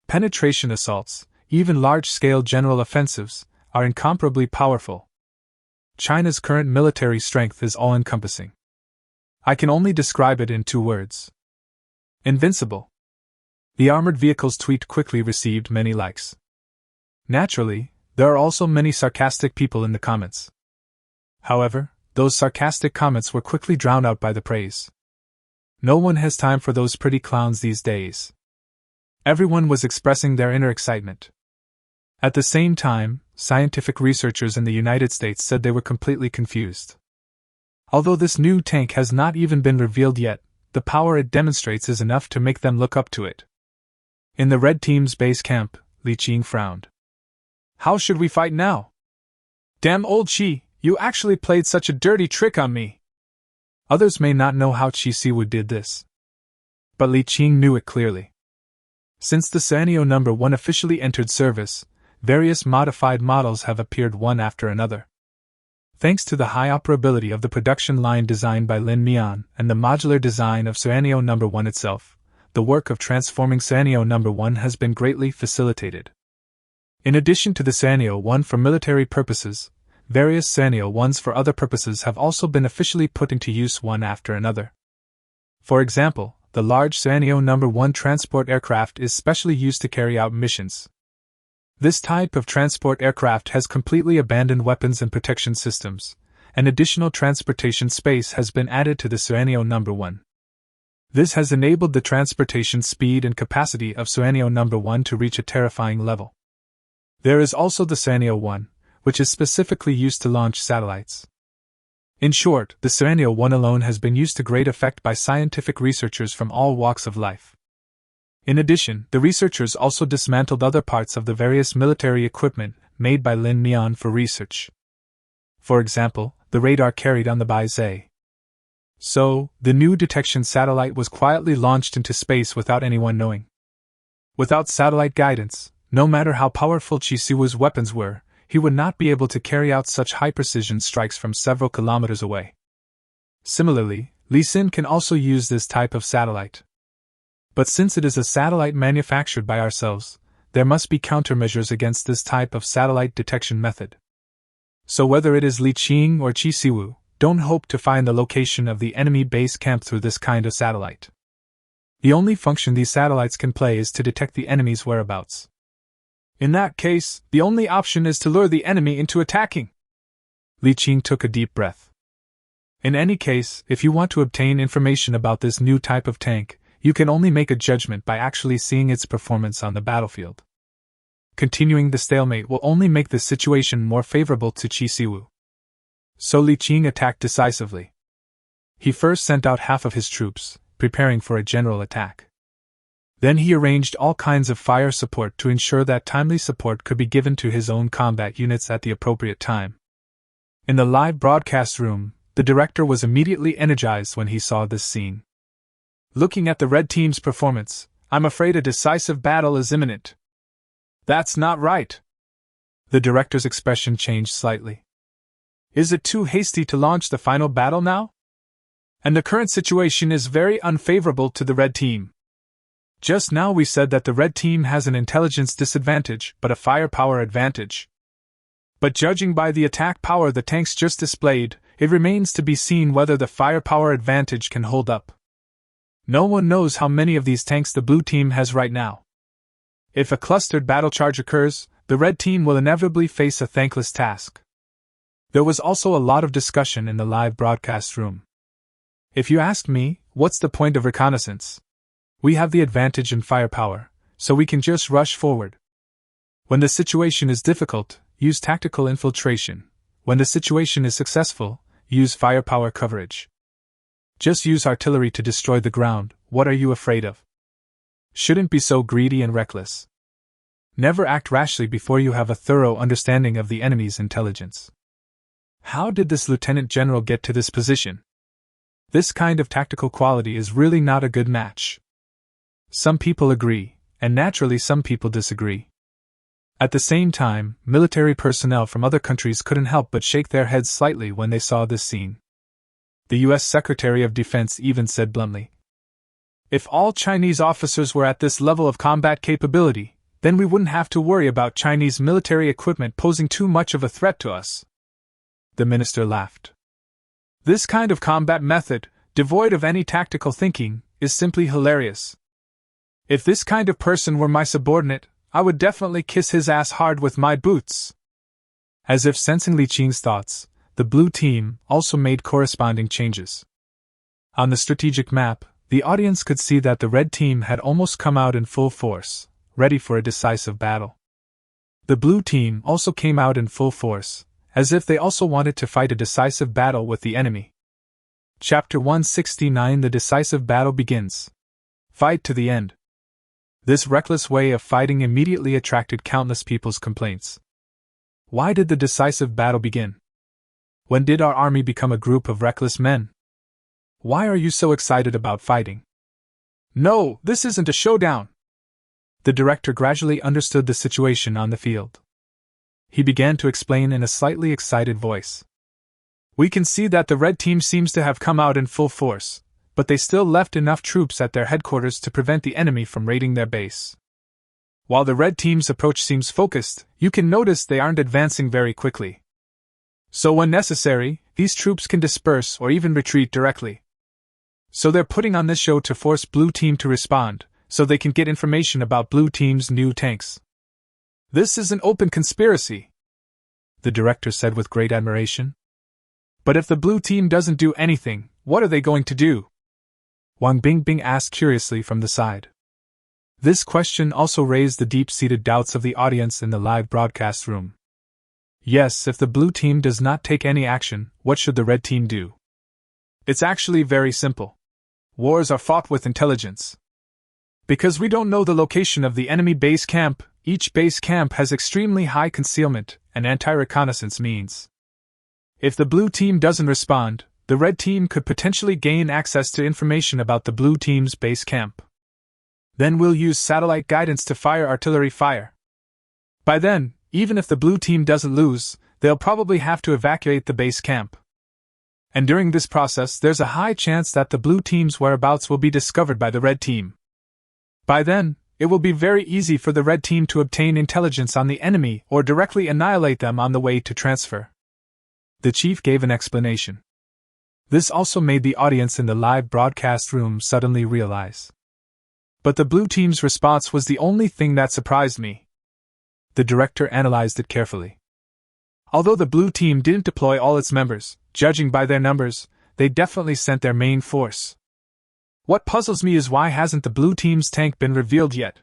Penetration assaults, even large-scale general offensives, are incomparably powerful. China's current military strength is all-encompassing. I can only describe it in 2 words. Invincible. The armored vehicles tweet quickly received many likes. Naturally, there are also many sarcastic people in the comments. However, those sarcastic comments were quickly drowned out by the praise. No one has time for those pretty clowns these days. Everyone was expressing their inner excitement. At the same time, scientific researchers in the United States said they were completely confused. Although this new tank has not even been revealed yet, the power it demonstrates is enough to make them look up to it. In the red team's base camp, Li Qing frowned. How should we fight now? Damn old Qi, you actually played such a dirty trick on me. Others may not know how Qi Siwu did this. But Li Qing knew it clearly. Since the Sueño No. 1 officially entered service, various modified models have appeared one after another. Thanks to the high operability of the production line designed by Lin Mian and the modular design of Sueño No. 1 itself, the work of transforming Sueño No. 1 has been greatly facilitated. In addition to the Sueño 1 for military purposes, various Sueño 1s for other purposes have also been officially put into use one after another. For example, the large Sueño No. 1 transport aircraft is specially used to carry out missions. This type of transport aircraft has completely abandoned weapons and protection systems, and additional transportation space has been added to the Sueño No. 1. This has enabled the transportation speed and capacity of Sueño No. 1 to reach a terrifying level. There is also the Sueño 1, which is specifically used to launch satellites. In short, the Sueño 1 alone has been used to great effect by scientific researchers from all walks of life. In addition, the researchers also dismantled other parts of the various military equipment made by Lin Mian for research. For example, the radar carried on the Baizé. So, the new detection satellite was quietly launched into space without anyone knowing. Without satellite guidance, no matter how powerful Qi Siwu's weapons were, he would not be able to carry out such high-precision strikes from several kilometers away. Similarly, Li Xin can also use this type of satellite. But since it is a satellite manufactured by ourselves, there must be countermeasures against this type of satellite detection method. So whether it is Li Qing or Qi Siwu, don't hope to find the location of the enemy base camp through this kind of satellite. The only function these satellites can play is to detect the enemy's whereabouts. In that case, the only option is to lure the enemy into attacking. Li Qing took a deep breath. In any case, if you want to obtain information about this new type of tank, you can only make a judgment by actually seeing its performance on the battlefield. Continuing the stalemate will only make the situation more favorable to Qi Siwu. So Li Qing attacked decisively. He first sent out half of his troops, preparing for a general attack. Then he arranged all kinds of fire support to ensure that timely support could be given to his own combat units at the appropriate time. In the live broadcast room, the director was immediately energized when he saw this scene. Looking at the red team's performance, I'm afraid a decisive battle is imminent. That's not right. The director's expression changed slightly. Is it too hasty to launch the final battle now? And the current situation is very unfavorable to the red team. Just now we said that the red team has an intelligence disadvantage but a firepower advantage. But judging by the attack power the tanks just displayed, it remains to be seen whether the firepower advantage can hold up. No one knows how many of these tanks the blue team has right now. If a clustered battle charge occurs, the red team will inevitably face a thankless task. There was also a lot of discussion in the live broadcast room. If you ask me, what's the point of reconnaissance? We have the advantage in firepower, so we can just rush forward. When the situation is difficult, use tactical infiltration. When the situation is successful, use firepower coverage. Just use artillery to destroy the ground. What are you afraid of? Shouldn't be so greedy and reckless. Never act rashly before you have a thorough understanding of the enemy's intelligence. How did this lieutenant general get to this position? This kind of tactical quality is really not a good match. Some people agree, and naturally some people disagree. At the same time, military personnel from other countries couldn't help but shake their heads slightly when they saw this scene. The U.S. Secretary of Defense even said bluntly, "If all Chinese officers were at this level of combat capability, then we wouldn't have to worry about Chinese military equipment posing too much of a threat to us." The minister laughed. "This kind of combat method, devoid of any tactical thinking, is simply hilarious. If this kind of person were my subordinate, I would definitely kiss his ass hard with my boots." As if sensing Li Qing's thoughts, the blue team also made corresponding changes. On the strategic map, the audience could see that the red team had almost come out in full force, ready for a decisive battle. The blue team also came out in full force, as if they also wanted to fight a decisive battle with the enemy. Chapter 169 The decisive battle begins. Fight to the end. This reckless way of fighting immediately attracted countless people's complaints. Why did the decisive battle begin? When did our army become a group of reckless men? Why are you so excited about fighting? No, this isn't a showdown. The director gradually understood the situation on the field. He began to explain in a slightly excited voice. We can see that the red team seems to have come out in full force, but they still left enough troops at their headquarters to prevent the enemy from raiding their base. While the red team's approach seems focused, you can notice they aren't advancing very quickly. So when necessary, these troops can disperse or even retreat directly. So they're putting on this show to force blue team to respond, so they can get information about blue team's new tanks. This is an open conspiracy, the director said with great admiration. But if the blue team doesn't do anything, what are they going to do? Wang Bingbing asked curiously from the side. This question also raised the deep-seated doubts of the audience in the live broadcast room. Yes, if the blue team does not take any action, what should the red team do? It's actually very simple. Wars are fought with intelligence. Because we don't know the location of the enemy base camp, each base camp has extremely high concealment and anti-reconnaissance means. If the blue team doesn't respond, the red team could potentially gain access to information about the blue team's base camp. Then we'll use satellite guidance to fire artillery fire. By then, even if the blue team doesn't lose, they'll probably have to evacuate the base camp. And during this process, there's a high chance that the blue team's whereabouts will be discovered by the red team. By then, it will be very easy for the red team to obtain intelligence on the enemy or directly annihilate them on the way to transfer. The chief gave an explanation. This also made the audience in the live broadcast room suddenly realize. But the blue team's response was the only thing that surprised me. The director analyzed it carefully. Although the blue team didn't deploy all its members, judging by their numbers, they definitely sent their main force. What puzzles me is why hasn't the blue team's tank been revealed yet?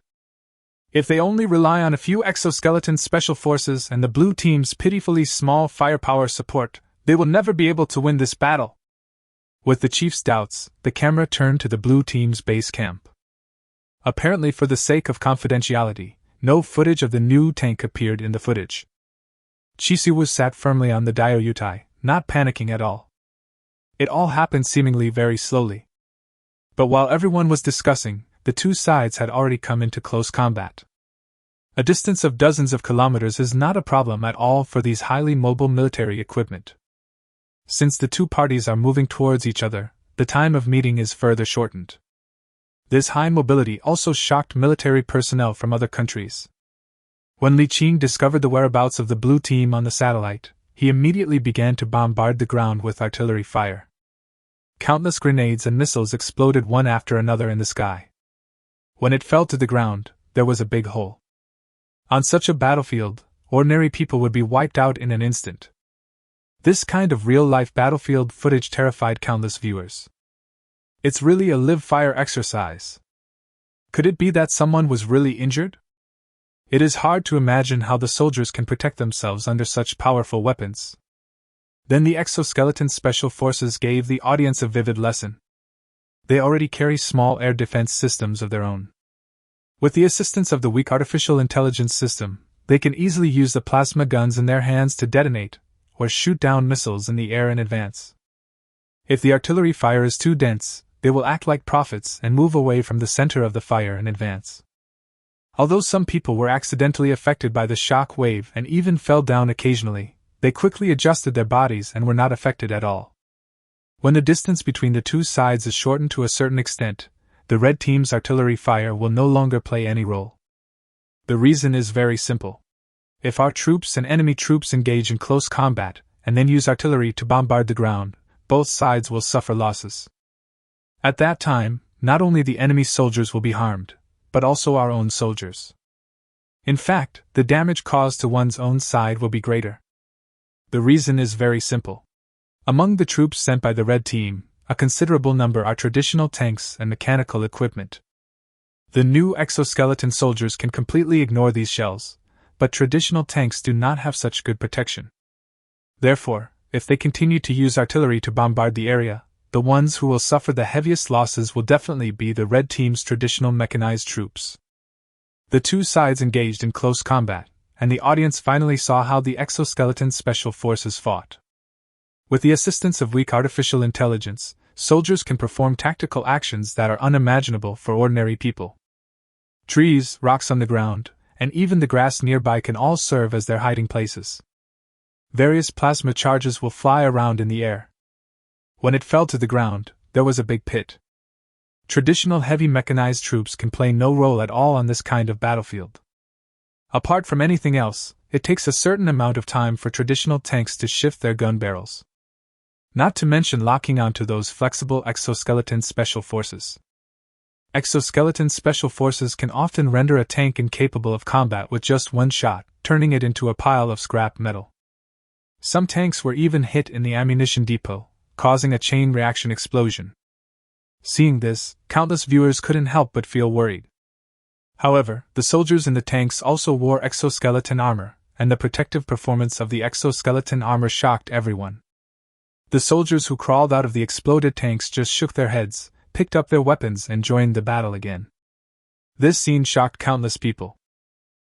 If they only rely on a few exoskeleton special forces and the blue team's pitifully small firepower support, they will never be able to win this battle. With the chief's doubts, the camera turned to the blue team's base camp. Apparently for the sake of confidentiality, no footage of the new tank appeared in the footage. Chisiwu sat firmly on the Daiyutai, not panicking at all. It all happened seemingly very slowly. But while everyone was discussing, the two sides had already come into close combat. A distance of dozens of kilometers is not a problem at all for these highly mobile military equipment. Since the two parties are moving towards each other, the time of meeting is further shortened. This high mobility also shocked military personnel from other countries. When Li Qing discovered the whereabouts of the blue team on the satellite, he immediately began to bombard the ground with artillery fire. Countless grenades and missiles exploded one after another in the sky. When it fell to the ground, there was a big hole. On such a battlefield, ordinary people would be wiped out in an instant. This kind of real-life battlefield footage terrified countless viewers. It's really a live-fire exercise. Could it be that someone was really injured? It is hard to imagine how the soldiers can protect themselves under such powerful weapons. Then the exoskeleton special forces gave the audience a vivid lesson. They already carry small air defense systems of their own. With the assistance of the weak artificial intelligence system, they can easily use the plasma guns in their hands to detonate or shoot down missiles in the air in advance. If the artillery fire is too dense, they will act like prophets and move away from the center of the fire in advance. Although some people were accidentally affected by the shock wave and even fell down occasionally, they quickly adjusted their bodies and were not affected at all. When the distance between the two sides is shortened to a certain extent, the red team's artillery fire will no longer play any role. The reason is very simple. If our troops and enemy troops engage in close combat, and then use artillery to bombard the ground, both sides will suffer losses. At that time, not only the enemy soldiers will be harmed, but also our own soldiers. In fact, the damage caused to one's own side will be greater. The reason is very simple. Among the troops sent by the red team, a considerable number are traditional tanks and mechanical equipment. The new exoskeleton soldiers can completely ignore these shells, but traditional tanks do not have such good protection. Therefore, if they continue to use artillery to bombard the area, the ones who will suffer the heaviest losses will definitely be the red team's traditional mechanized troops. The two sides engaged in close combat, and the audience finally saw how the exoskeleton special forces fought. With the assistance of weak artificial intelligence, soldiers can perform tactical actions that are unimaginable for ordinary people. Trees, rocks on the ground, and even the grass nearby can all serve as their hiding places. Various plasma charges will fly around in the air. When it fell to the ground, there was a big pit. Traditional heavy mechanized troops can play no role at all on this kind of battlefield. Apart from anything else, it takes a certain amount of time for traditional tanks to shift their gun barrels. Not to mention locking onto those flexible exoskeleton special forces. Exoskeleton special forces can often render a tank incapable of combat with just one shot, turning it into a pile of scrap metal. Some tanks were even hit in the ammunition depot, causing a chain reaction explosion. Seeing this, countless viewers couldn't help but feel worried. However, the soldiers in the tanks also wore exoskeleton armor, and the protective performance of the exoskeleton armor shocked everyone. The soldiers who crawled out of the exploded tanks just shook their heads, picked up their weapons and joined the battle again. This scene shocked countless people.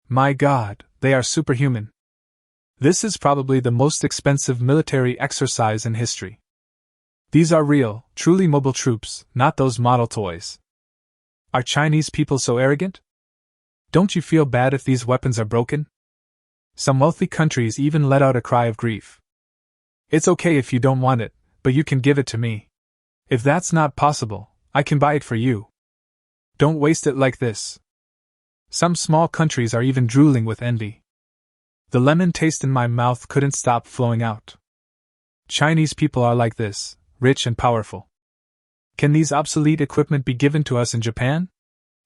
My God, they are superhuman. This is probably the most expensive military exercise in history. These are real, truly mobile troops, not those model toys. Are Chinese people so arrogant? Don't you feel bad if these weapons are broken? Some wealthy countries even let out a cry of grief. It's okay if you don't want it, but you can give it to me. If that's not possible, I can buy it for you. Don't waste it like this. Some small countries are even drooling with envy. The lemon taste in my mouth couldn't stop flowing out. Chinese people are like this, rich and powerful. Can these obsolete equipment be given to us in Japan?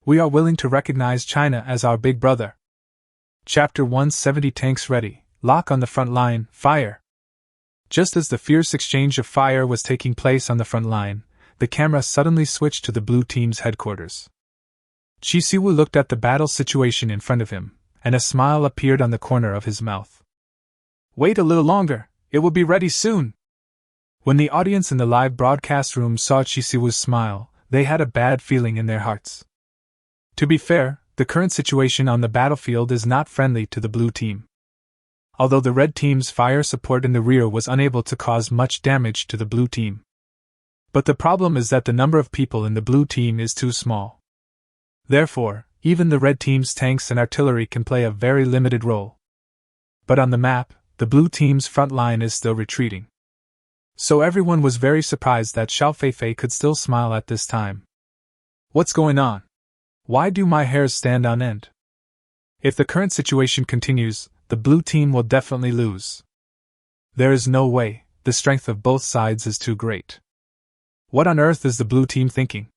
We are willing to recognize China as our big brother. Chapter 170 Tanks ready, lock on the front line, fire. Just as the fierce exchange of fire was taking place on the front line, the camera suddenly switched to the blue team's headquarters. Chisiwu looked at the battle situation in front of him, and a smile appeared on the corner of his mouth. Wait a little longer, it will be ready soon. When the audience in the live broadcast room saw Chisiwu's smile, they had a bad feeling in their hearts. To be fair, the current situation on the battlefield is not friendly to the blue team. Although the red team's fire support in the rear was unable to cause much damage to the blue team. But the problem is that the number of people in the blue team is too small. Therefore, even the red team's tanks and artillery can play a very limited role. But on the map, the blue team's front line is still retreating. So everyone was very surprised that Xiao Feifei could still smile at this time. What's going on? Why do my hairs stand on end? If the current situation continues, the blue team will definitely lose. There is no way, the strength of both sides is too great. What on earth is the blue team thinking?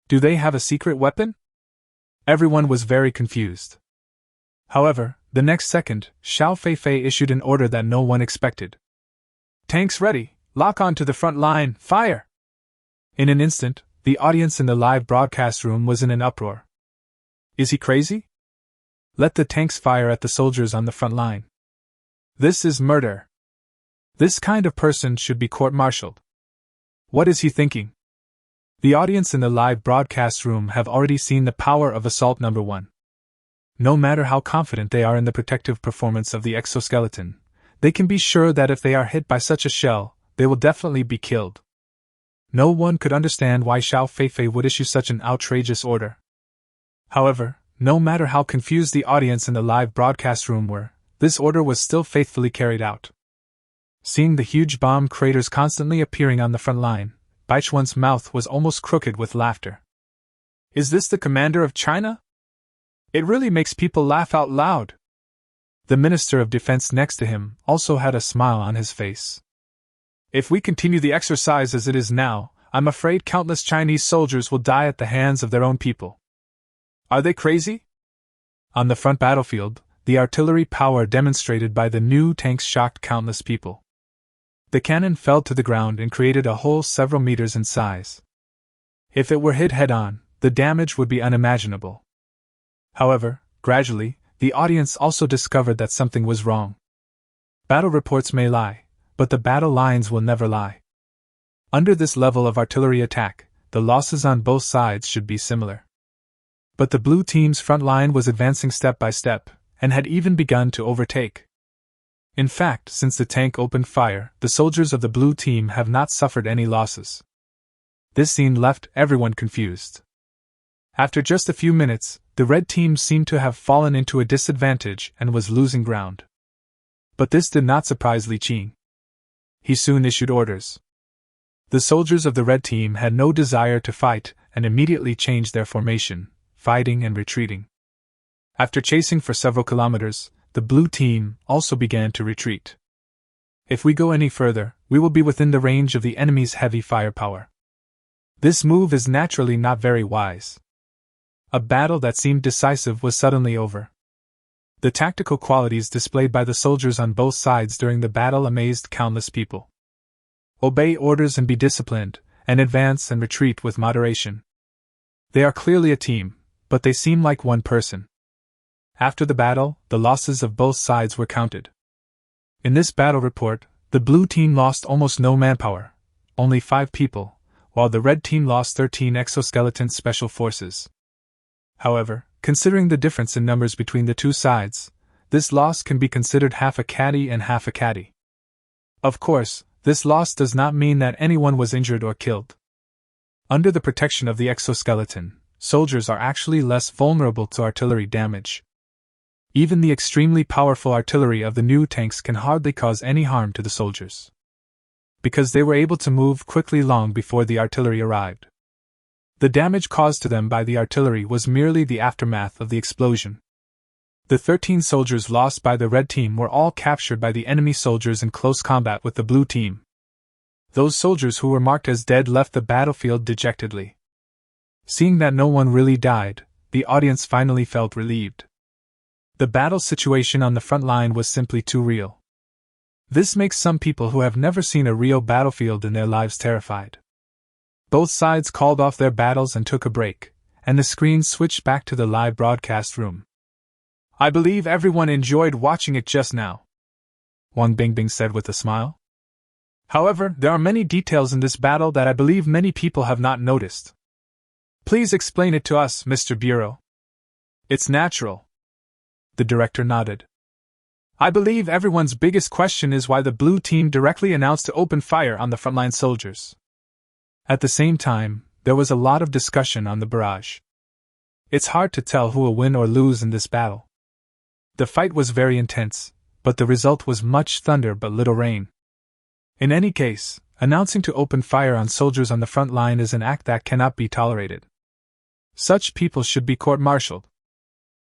Do they have a secret weapon? Everyone was very confused. However, the next second, Xiao Feifei issued an order that no one expected. Tanks ready, lock on to the front line, fire! In an instant, the audience in the live broadcast room was in an uproar. Is he crazy? Let the tanks fire at the soldiers on the front line. This is murder. This kind of person should be court-martialed. What is he thinking? The audience in the live broadcast room have already seen the power of assault number 1. No matter how confident they are in the protective performance of the exoskeleton, they can be sure that if they are hit by such a shell, they will definitely be killed. No one could understand why Xiao Feifei would issue such an outrageous order. However, no matter how confused the audience in the live broadcast room were, this order was still faithfully carried out. Seeing the huge bomb craters constantly appearing on the front line, Baichuan's mouth was almost crooked with laughter. Is this the commander of China? It really makes people laugh out loud. The Minister of Defense next to him also had a smile on his face. If we continue the exercise as it is now, I'm afraid countless Chinese soldiers will die at the hands of their own people. Are they crazy? On the front battlefield, the artillery power demonstrated by the new tanks shocked countless people. The cannon fell to the ground and created a hole several meters in size. If it were hit head-on, the damage would be unimaginable. However, gradually, the audience also discovered that something was wrong. Battle reports may lie, but the battle lines will never lie. Under this level of artillery attack, the losses on both sides should be similar. But the blue team's front line was advancing step by step, and had even begun to overtake. In fact, since the tank opened fire, the soldiers of the blue team have not suffered any losses. This scene left everyone confused. After just a few minutes, the red team seemed to have fallen into a disadvantage and was losing ground. But this did not surprise Li Qing. He soon issued orders. The soldiers of the red team had no desire to fight and immediately changed their formation, fighting and retreating. After chasing for several kilometers, the blue team also began to retreat. If we go any further, we will be within the range of the enemy's heavy firepower. This move is naturally not very wise. A battle that seemed decisive was suddenly over. The tactical qualities displayed by the soldiers on both sides during the battle amazed countless people. Obey orders and be disciplined, and advance and retreat with moderation. They are clearly a team, but they seem like one person. After the battle, the losses of both sides were counted. In this battle report, the blue team lost almost no manpower, only 5 people, while the red team lost 13 exoskeleton special forces. However, considering the difference in numbers between the two sides, this loss can be considered half a caddy and half a caddy. Of course, this loss does not mean that anyone was injured or killed. Under the protection of the exoskeleton, soldiers are actually less vulnerable to artillery damage. Even the extremely powerful artillery of the new tanks can hardly cause any harm to the soldiers, because they were able to move quickly long before the artillery arrived. The damage caused to them by the artillery was merely the aftermath of the explosion. The 13 soldiers lost by the red team were all captured by the enemy soldiers in close combat with the blue team. Those soldiers who were marked as dead left the battlefield dejectedly. Seeing that no one really died, the audience finally felt relieved. The battle situation on the front line was simply too real. This makes some people who have never seen a real battlefield in their lives terrified. Both sides called off their battles and took a break, and the screen switched back to the live broadcast room. I believe everyone enjoyed watching it just now, Wang Bingbing said with a smile. However, there are many details in this battle that I believe many people have not noticed. Please explain it to us, Mr. Bureau. It's natural. The director nodded. I believe everyone's biggest question is why the blue team directly announced to open fire on the frontline soldiers. At the same time, there was a lot of discussion on the barrage. It's hard to tell who will win or lose in this battle. The fight was very intense, but the result was much thunder but little rain. In any case, announcing to open fire on soldiers on the front line is an act that cannot be tolerated. Such people should be court-martialed.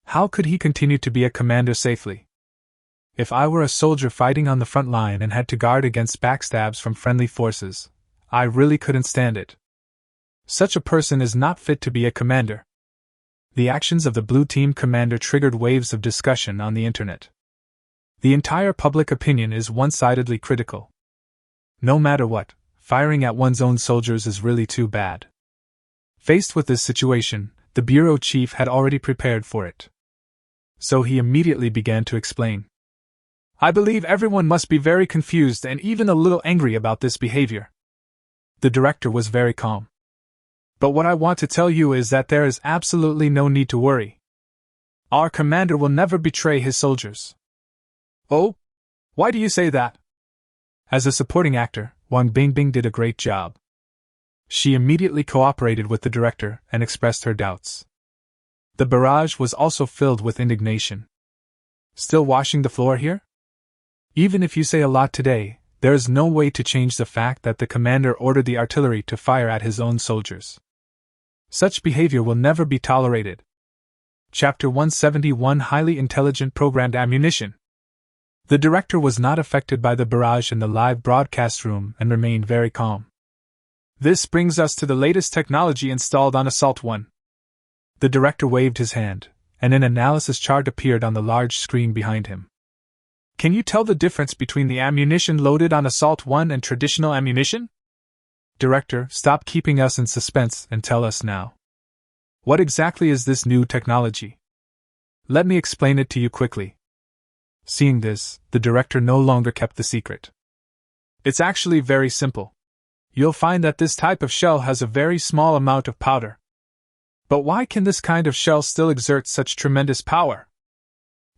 How could he continue to be a commander safely? If I were a soldier fighting on the front line and had to guard against backstabs from friendly forces, I really couldn't stand it. Such a person is not fit to be a commander. The actions of the blue team commander triggered waves of discussion on the internet. The entire public opinion is one-sidedly critical. No matter what, firing at one's own soldiers is really too bad. Faced with this situation, the bureau chief had already prepared for it. So he immediately began to explain. I believe everyone must be very confused and even a little angry about this behavior. The director was very calm. But what I want to tell you is that there is absolutely no need to worry. Our commander will never betray his soldiers. Oh? Why do you say that? As a supporting actor, Wang Bingbing did a great job. She immediately cooperated with the director and expressed her doubts. The barrage was also filled with indignation. Still washing the floor here? Even if you say a lot today, there is no way to change the fact that the commander ordered the artillery to fire at his own soldiers. Such behavior will never be tolerated. Chapter 171 Highly Intelligent Programmed Ammunition. The director was not affected by the barrage in the live broadcast room and remained very calm. This brings us to the latest technology installed on Assault 1. The director waved his hand, and an analysis chart appeared on the large screen behind him. Can you tell the difference between the ammunition loaded on Assault 1 and traditional ammunition? Director, stop keeping us in suspense and tell us now. What exactly is this new technology? Let me explain it to you quickly. Seeing this, the director no longer kept the secret. It's actually very simple. You'll find that this type of shell has a very small amount of powder. But why can this kind of shell still exert such tremendous power?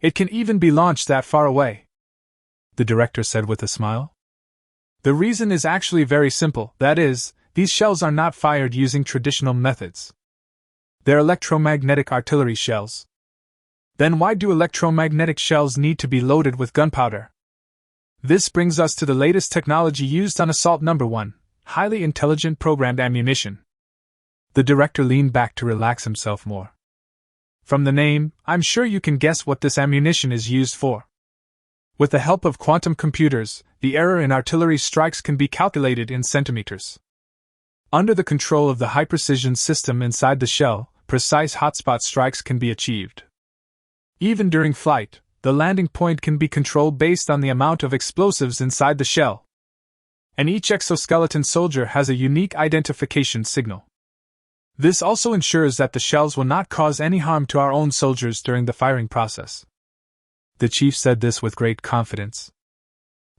It can even be launched that far away, the director said with a smile. The reason is actually very simple, that is, these shells are not fired using traditional methods. They're electromagnetic artillery shells. Then why do electromagnetic shells need to be loaded with gunpowder? This brings us to the latest technology used on Assault No. 1, highly intelligent programmed ammunition. The director leaned back to relax himself more. From the name, I'm sure you can guess what this ammunition is used for. With the help of quantum computers, the error in artillery strikes can be calculated in centimeters. Under the control of the high-precision system inside the shell, precise hotspot strikes can be achieved. Even during flight, the landing point can be controlled based on the amount of explosives inside the shell. And each exoskeleton soldier has a unique identification signal. This also ensures that the shells will not cause any harm to our own soldiers during the firing process. The chief said this with great confidence.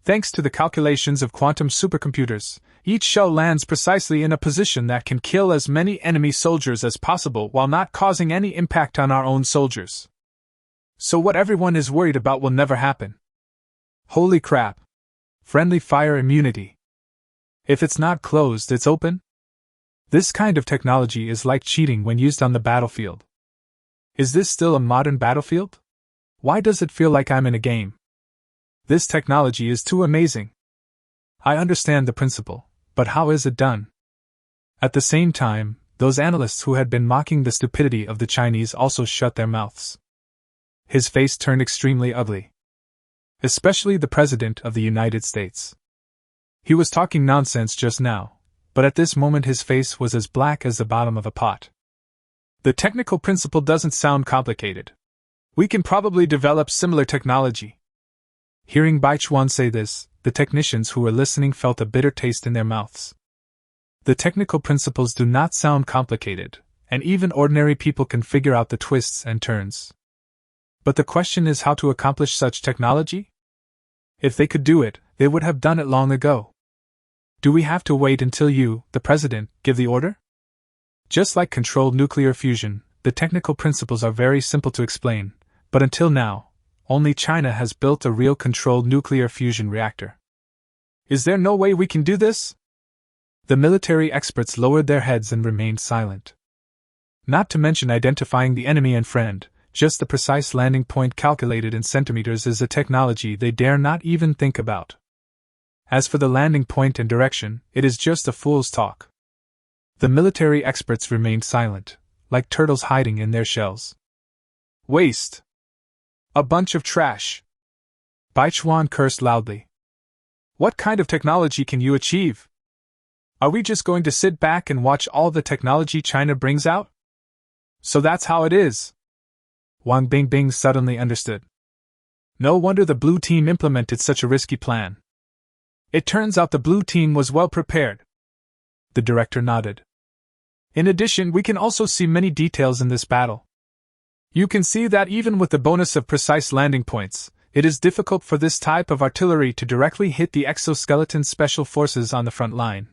Thanks to the calculations of quantum supercomputers, each shell lands precisely in a position that can kill as many enemy soldiers as possible while not causing any impact on our own soldiers. So what everyone is worried about will never happen. Holy crap! Friendly fire immunity. If it's not closed, it's open? This kind of technology is like cheating when used on the battlefield. Is this still a modern battlefield? Why does it feel like I'm in a game? This technology is too amazing. I understand the principle, but how is it done? At the same time, those analysts who had been mocking the stupidity of the Chinese also shut their mouths. His face turned extremely ugly. Especially the President of the United States. He was talking nonsense just now, but at this moment his face was as black as the bottom of a pot. The technical principle doesn't sound complicated. We can probably develop similar technology. Hearing Baichuan say this, the technicians who were listening felt a bitter taste in their mouths. The technical principles do not sound complicated, and even ordinary people can figure out the twists and turns. But the question is how to accomplish such technology? If they could do it, they would have done it long ago. Do we have to wait until you, the president, give the order? Just like controlled nuclear fusion, the technical principles are very simple to explain, but until now, only China has built a real controlled nuclear fusion reactor. Is there no way we can do this? The military experts lowered their heads and remained silent. Not to mention identifying the enemy and friend, just the precise landing point calculated in centimeters is a technology they dare not even think about. As for the landing point and direction, it is just a fool's talk. The military experts remained silent, like turtles hiding in their shells. Waste! A bunch of trash! Baichuan cursed loudly. What kind of technology can you achieve? Are we just going to sit back and watch all the technology China brings out? So that's how it is. Wang Bingbing suddenly understood. No wonder the blue team implemented such a risky plan. It turns out the blue team was well prepared. The director nodded. In addition, we can also see many details in this battle. You can see that even with the bonus of precise landing points, it is difficult for this type of artillery to directly hit the exoskeleton special forces on the front line.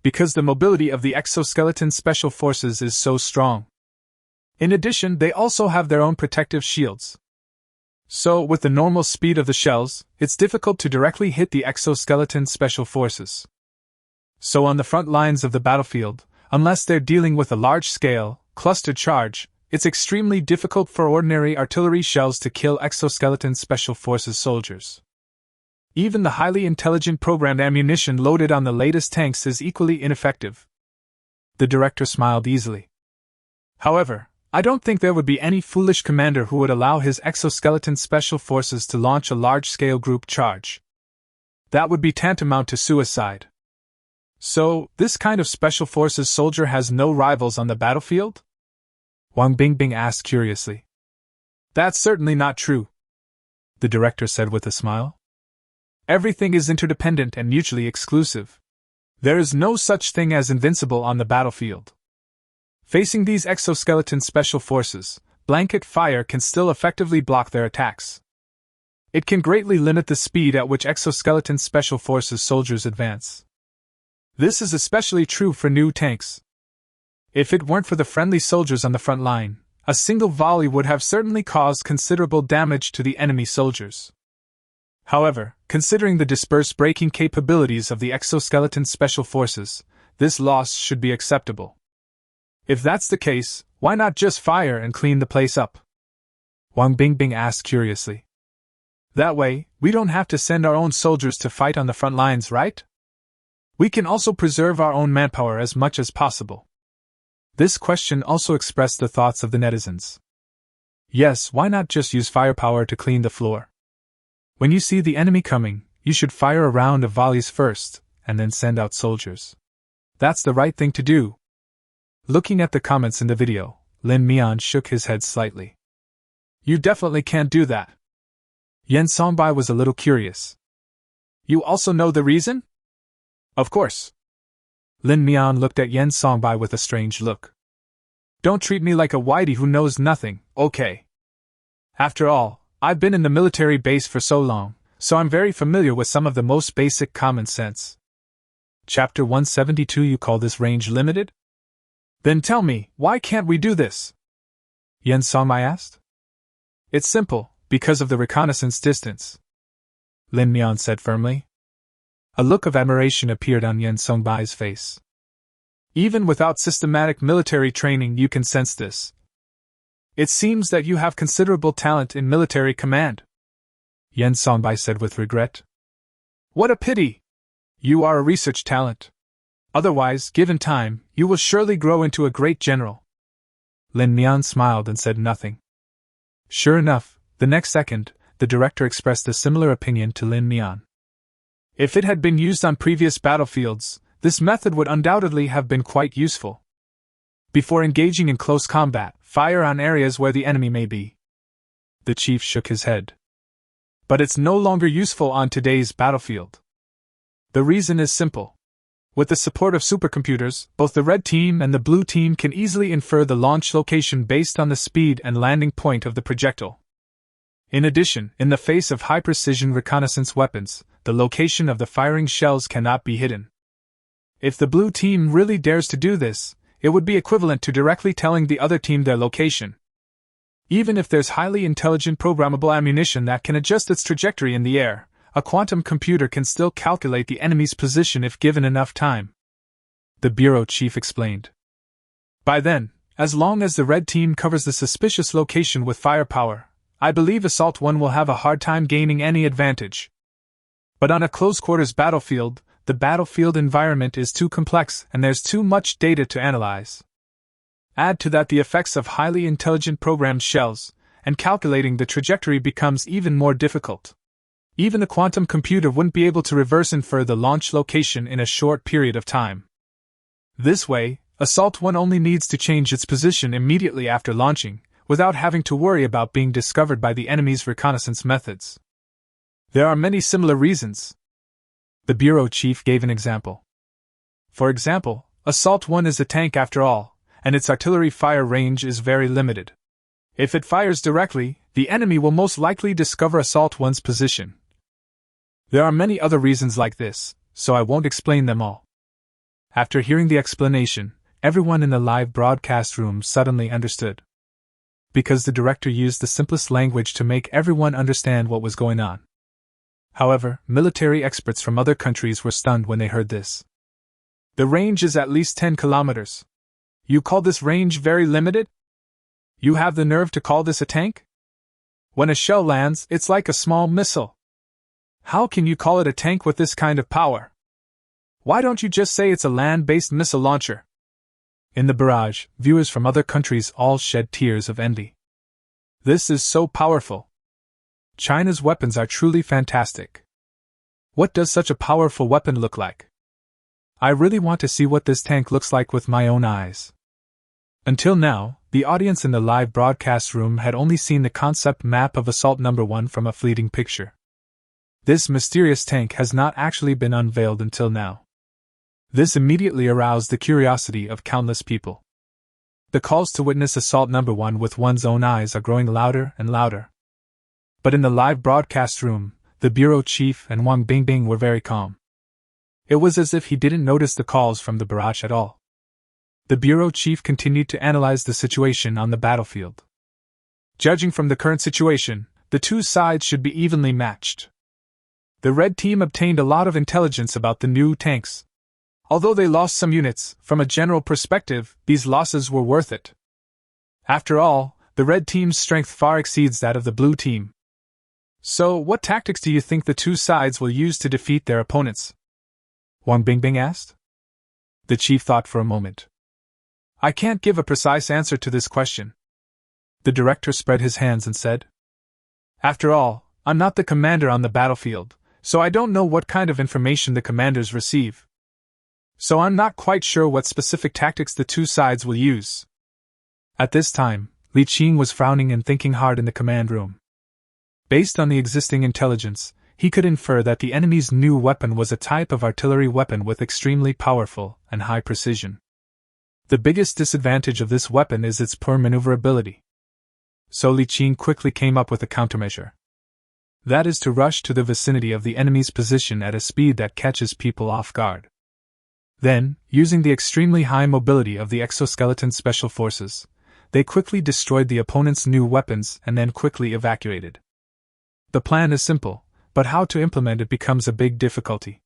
Because the mobility of the exoskeleton special forces is so strong. In addition, they also have their own protective shields. So, with the normal speed of the shells, it's difficult to directly hit the exoskeleton special forces. So on the front lines of the battlefield, unless they're dealing with a large-scale, clustered charge, it's extremely difficult for ordinary artillery shells to kill exoskeleton special forces soldiers. Even the highly intelligent programmed ammunition loaded on the latest tanks is equally ineffective. The director smiled easily. However, I don't think there would be any foolish commander who would allow his exoskeleton special forces to launch a large-scale group charge. That would be tantamount to suicide. So, this kind of special forces soldier has no rivals on the battlefield? Wang Bingbing asked curiously. That's certainly not true, the director said with a smile. Everything is interdependent and mutually exclusive. There is no such thing as invincible on the battlefield. Facing these exoskeleton special forces, blanket fire can still effectively block their attacks. It can greatly limit the speed at which exoskeleton special forces soldiers advance. This is especially true for new tanks. If it weren't for the friendly soldiers on the front line, a single volley would have certainly caused considerable damage to the enemy soldiers. However, considering the dispersed braking capabilities of the exoskeleton special forces, this loss should be acceptable. If that's the case, why not just fire and clean the place up? Wang Bingbing asked curiously. That way, we don't have to send our own soldiers to fight on the front lines, right? We can also preserve our own manpower as much as possible. This question also expressed the thoughts of the netizens. Yes, why not just use firepower to clean the floor? When you see the enemy coming, you should fire a round of volleys first, and then send out soldiers. That's the right thing to do. Looking at the comments in the video, Lin Mian shook his head slightly. You definitely can't do that. Yen Songbai was a little curious. You also know the reason? Of course. Lin Mian looked at Yen Songbai with a strange look. Don't treat me like a whitey who knows nothing, okay? After all, I've been in the military base for so long, so I'm very familiar with some of the most basic common sense. Chapter 172. You call this range limited? Then tell me, why can't we do this? Yen Songbai asked. It's simple, because of the reconnaissance distance, Lin Mian said firmly. A look of admiration appeared on Yen Songbai's face. Even without systematic military training, you can sense this. It seems that you have considerable talent in military command, Yen Songbai said with regret. What a pity! You are a research talent. Otherwise, given time, you will surely grow into a great general. Lin Mian smiled and said nothing. Sure enough, the next second, the director expressed a similar opinion to Lin Mian. If it had been used on previous battlefields, this method would undoubtedly have been quite useful. Before engaging in close combat, fire on areas where the enemy may be. The chief shook his head. But it's no longer useful on today's battlefield. The reason is simple. With the support of supercomputers, both the red team and the blue team can easily infer the launch location based on the speed and landing point of the projectile. In addition, in the face of high-precision reconnaissance weapons, the location of the firing shells cannot be hidden. If the blue team really dares to do this, it would be equivalent to directly telling the other team their location. Even if there's highly intelligent programmable ammunition that can adjust its trajectory in the air, a quantum computer can still calculate the enemy's position if given enough time. The bureau chief explained. By then, as long as the red team covers the suspicious location with firepower, I believe Assault 1 will have a hard time gaining any advantage. But on a close-quarters battlefield, the battlefield environment is too complex and there's too much data to analyze. Add to that the effects of highly intelligent programmed shells, and calculating the trajectory becomes even more difficult. Even a quantum computer wouldn't be able to reverse infer the launch location in a short period of time. This way, Assault 1 only needs to change its position immediately after launching, without having to worry about being discovered by the enemy's reconnaissance methods. There are many similar reasons. The bureau chief gave an example. For example, Assault 1 is a tank after all, and its artillery fire range is very limited. If it fires directly, the enemy will most likely discover Assault 1's position. There are many other reasons like this, so I won't explain them all. After hearing the explanation, everyone in the live broadcast room suddenly understood. Because the director used the simplest language to make everyone understand what was going on. However, military experts from other countries were stunned when they heard this. The range is at least 10 kilometers. You call this range very limited? You have the nerve to call this a tank? When a shell lands, it's like a small missile. How can you call it a tank with this kind of power? Why don't you just say it's a land-based missile launcher? In the barrage, viewers from other countries all shed tears of envy. This is so powerful. China's weapons are truly fantastic. What does such a powerful weapon look like? I really want to see what this tank looks like with my own eyes. Until now, the audience in the live broadcast room had only seen the concept map of Assault No. 1 from a fleeting picture. This mysterious tank has not actually been unveiled until now. This immediately aroused the curiosity of countless people. The calls to witness Assault No. 1 with one's own eyes are growing louder and louder. But in the live broadcast room, the bureau chief and Wang Bingbing were very calm. It was as if he didn't notice the calls from the barrage at all. The bureau chief continued to analyze the situation on the battlefield. Judging from the current situation, the two sides should be evenly matched. The red team obtained a lot of intelligence about the new tanks. Although they lost some units, from a general perspective, these losses were worth it. After all, the red team's strength far exceeds that of the blue team. So, what tactics do you think the two sides will use to defeat their opponents? Wang Bingbing asked. The chief thought for a moment. I can't give a precise answer to this question. The director spread his hands and said, After all, I'm not the commander on the battlefield, so I don't know what kind of information the commanders receive. So I'm not quite sure what specific tactics the two sides will use. At this time, Li Qing was frowning and thinking hard in the command room. Based on the existing intelligence, he could infer that the enemy's new weapon was a type of artillery weapon with extremely powerful and high precision. The biggest disadvantage of this weapon is its poor maneuverability. So Li Qing quickly came up with a countermeasure. That is to rush to the vicinity of the enemy's position at a speed that catches people off guard. Then, using the extremely high mobility of the exoskeleton special forces, they quickly destroyed the opponent's new weapons and then quickly evacuated. The plan is simple, but how to implement it becomes a big difficulty.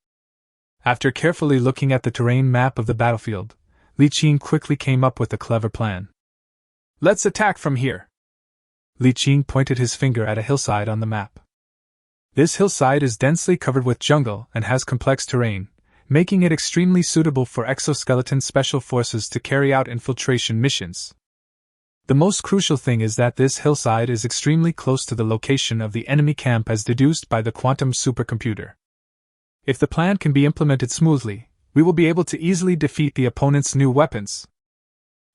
After carefully looking at the terrain map of the battlefield, Li Qing quickly came up with a clever plan. Let's attack from here. Li Qing pointed his finger at a hillside on the map. This hillside is densely covered with jungle and has complex terrain, making it extremely suitable for exoskeleton special forces to carry out infiltration missions. The most crucial thing is that this hillside is extremely close to the location of the enemy camp as deduced by the quantum supercomputer. If the plan can be implemented smoothly, we will be able to easily defeat the opponent's new weapons.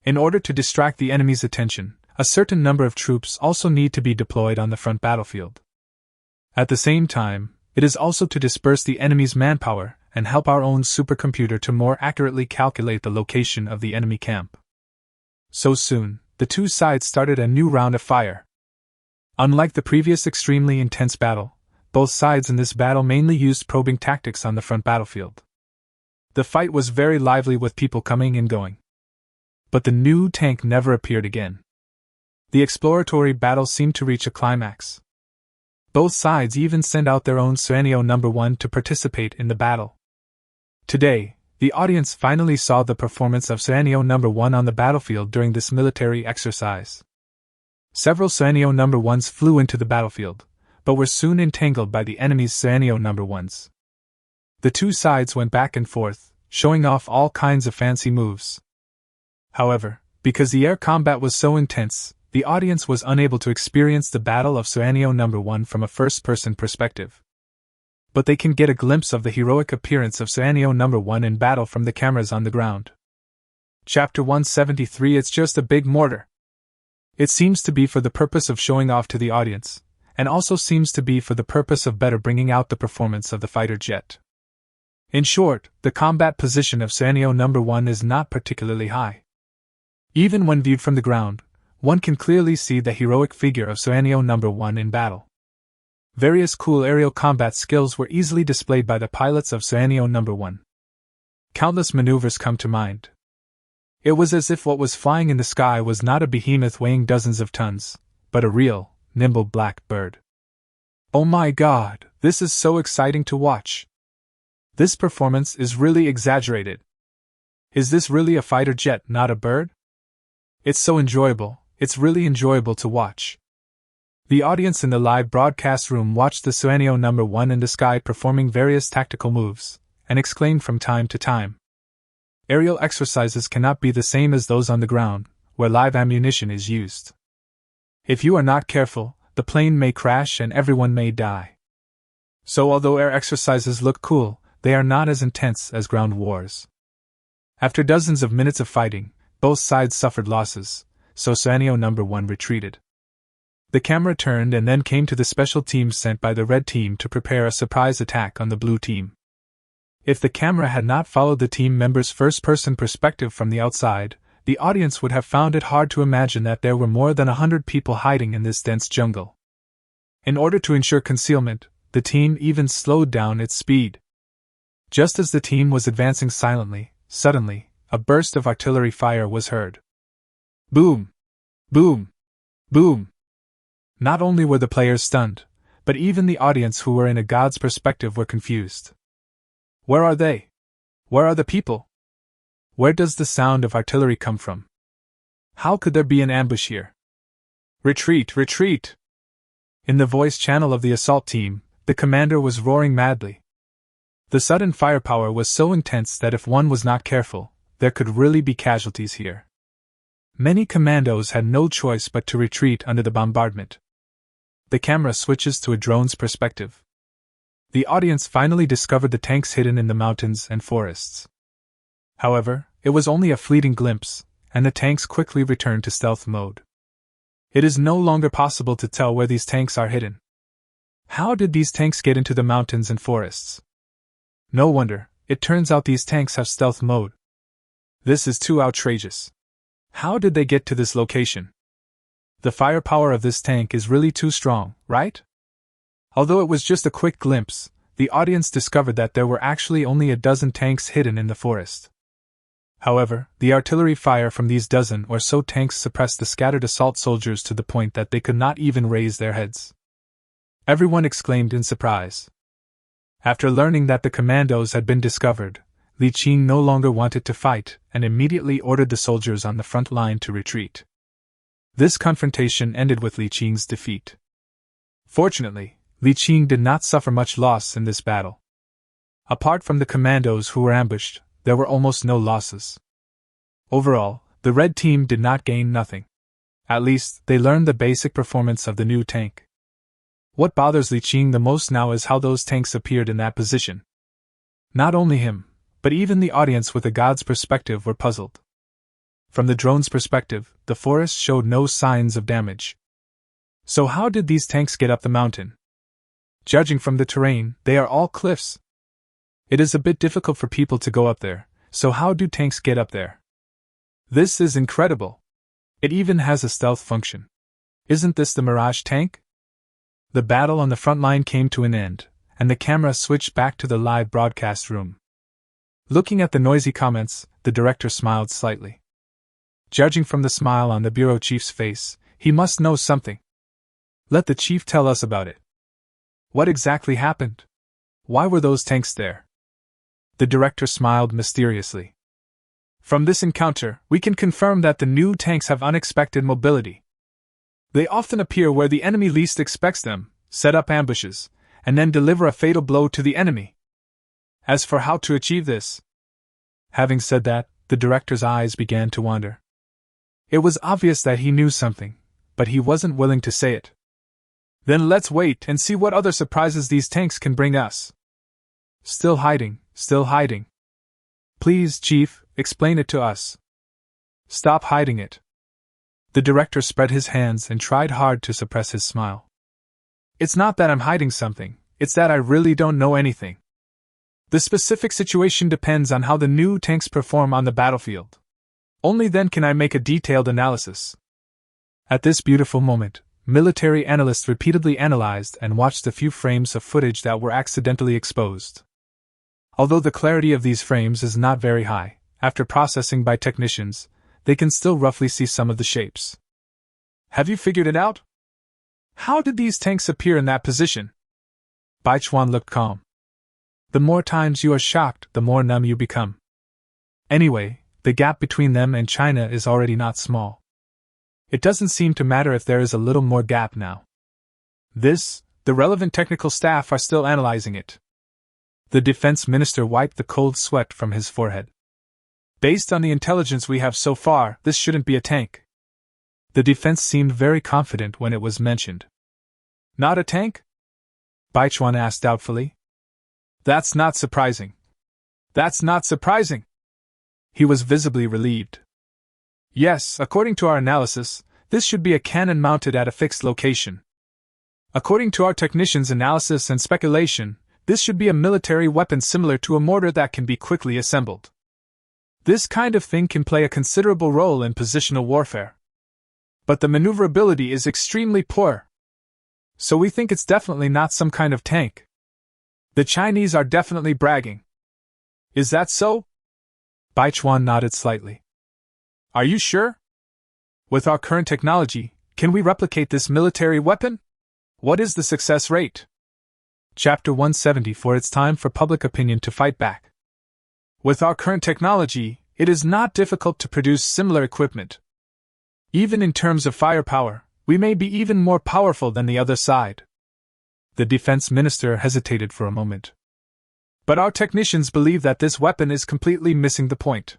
In order to distract the enemy's attention, a certain number of troops also need to be deployed on the front battlefield. At the same time, it is also to disperse the enemy's manpower and help our own supercomputer to more accurately calculate the location of the enemy camp. So soon, the two sides started a new round of fire. Unlike the previous extremely intense battle, both sides in this battle mainly used probing tactics on the front battlefield. The fight was very lively with people coming and going. But the new tank never appeared again. The exploratory battle seemed to reach a climax. Both sides even sent out their own Suanio No. 1 to participate in the battle. Today, the audience finally saw the performance of Suanio No. 1 on the battlefield during this military exercise. Several Suanio No. 1s flew into the battlefield, but were soon entangled by the enemy's Suanio No. 1s. The two sides went back and forth, showing off all kinds of fancy moves. However, because the air combat was so intense, the audience was unable to experience the Battle of Suanio No. 1 from a first-person perspective. But they can get a glimpse of the heroic appearance of Suanio No. 1 in battle from the cameras on the ground. Chapter 173 It's just a big mortar. It seems to be for the purpose of showing off to the audience, and also seems to be for the purpose of better bringing out the performance of the fighter jet. In short, the combat position of Suanio No. 1 is not particularly high. Even when viewed from the ground, one can clearly see the heroic figure of Suanio No. 1 in battle. Various cool aerial combat skills were easily displayed by the pilots of Suanio No. 1. Countless maneuvers come to mind. It was as if what was flying in the sky was not a behemoth weighing dozens of tons, but a real, nimble black bird. Oh my God, this is so exciting to watch. This performance is really exaggerated. Is this really a fighter jet, not a bird? It's so enjoyable, It's really enjoyable to watch. The audience in the live broadcast room watched the Sueño number 1 in the sky performing various tactical moves, and exclaimed from time to time. Aerial exercises cannot be the same as those on the ground, where live ammunition is used. If you are not careful, the plane may crash and everyone may die. So although air exercises look cool, they are not as intense as ground wars. After dozens of minutes of fighting, both sides suffered losses, so Sueño number 1 retreated. The camera turned and then came to the special team sent by the red team to prepare a surprise attack on the blue team. If the camera had not followed the team members' first-person perspective from the outside, the audience would have found it hard to imagine that there were more than 100 people hiding in this dense jungle. In order to ensure concealment, the team even slowed down its speed. Just as the team was advancing silently, suddenly, a burst of artillery fire was heard. Boom! Boom! Boom! Not only were the players stunned, but even the audience who were in a god's perspective were confused. Where are they? Where are the people? Where does the sound of artillery come from? How could there be an ambush here? Retreat! Retreat! In the voice channel of the assault team, the commander was roaring madly. The sudden firepower was so intense that if one was not careful, there could really be casualties here. Many commandos had no choice but to retreat under the bombardment. The camera switches to a drone's perspective. The audience finally discovered the tanks hidden in the mountains and forests. However, it was only a fleeting glimpse, and the tanks quickly returned to stealth mode. It is no longer possible to tell where these tanks are hidden. How did these tanks get into the mountains and forests? No wonder, it turns out these tanks have stealth mode. This is too outrageous. How did they get to this location? The firepower of this tank is really too strong, right? Although it was just a quick glimpse, the audience discovered that there were actually only a dozen tanks hidden in the forest. However, the artillery fire from these dozen or so tanks suppressed the scattered assault soldiers to the point that they could not even raise their heads. Everyone exclaimed in surprise. After learning that the commandos had been discovered, Li Qing no longer wanted to fight and immediately ordered the soldiers on the front line to retreat. This confrontation ended with Li Qing's defeat. Fortunately, Li Qing did not suffer much loss in this battle. Apart from the commandos who were ambushed, there were almost no losses. Overall, the red team did not gain nothing. At least, they learned the basic performance of the new tank. What bothers Li Qing the most now is how those tanks appeared in that position. Not only him, but even the audience with a god's perspective were puzzled. From the drone's perspective, the forest showed no signs of damage. So how did these tanks get up the mountain? Judging from the terrain, they are all cliffs. It is a bit difficult for people to go up there, so how do tanks get up there? This is incredible. It even has a stealth function. Isn't this the Mirage tank? The battle on the front line came to an end, and the camera switched back to the live broadcast room. Looking at the noisy comments, the director smiled slightly. Judging from the smile on the bureau chief's face, he must know something. Let the chief tell us about it. What exactly happened? Why were those tanks there? The director smiled mysteriously. From this encounter, we can confirm that the new tanks have unexpected mobility. They often appear where the enemy least expects them, set up ambushes, and then deliver a fatal blow to the enemy. As for how to achieve this, having said that, the director's eyes began to wander. It was obvious that he knew something, but he wasn't willing to say it. Then let's wait and see what other surprises these tanks can bring us. Still hiding, still hiding. Please, Chief, explain it to us. Stop hiding it. The director spread his hands and tried hard to suppress his smile. It's not that I'm hiding something, it's that I really don't know anything. The specific situation depends on how the new tanks perform on the battlefield. Only then can I make a detailed analysis. At this beautiful moment, military analysts repeatedly analyzed and watched a few frames of footage that were accidentally exposed. Although the clarity of these frames is not very high, after processing by technicians, they can still roughly see some of the shapes. Have you figured it out? How did these tanks appear in that position? Baichuan looked calm. The more times you are shocked, the more numb you become. Anyway, the gap between them and China is already not small. It doesn't seem to matter if there is a little more gap now. The relevant technical staff are still analyzing it. The defense minister wiped the cold sweat from his forehead. Based on the intelligence we have so far, this shouldn't be a tank. The defense seemed very confident when it was mentioned. Not a tank? Baichuan asked doubtfully. That's not surprising. That's not surprising. He was visibly relieved. Yes, according to our analysis, this should be a cannon mounted at a fixed location. According to our technicians' analysis and speculation, this should be a military weapon similar to a mortar that can be quickly assembled. This kind of thing can play a considerable role in positional warfare. But the maneuverability is extremely poor. So we think it's definitely not some kind of tank. The Chinese are definitely bragging. Is that so? Baichuan nodded slightly. Are you sure? With our current technology, can we replicate this military weapon? What is the success rate? Chapter 174. It's time for public opinion to fight back. With our current technology, it is not difficult to produce similar equipment. Even in terms of firepower, we may be even more powerful than the other side. The defense minister hesitated for a moment. But our technicians believe that this weapon is completely missing the point.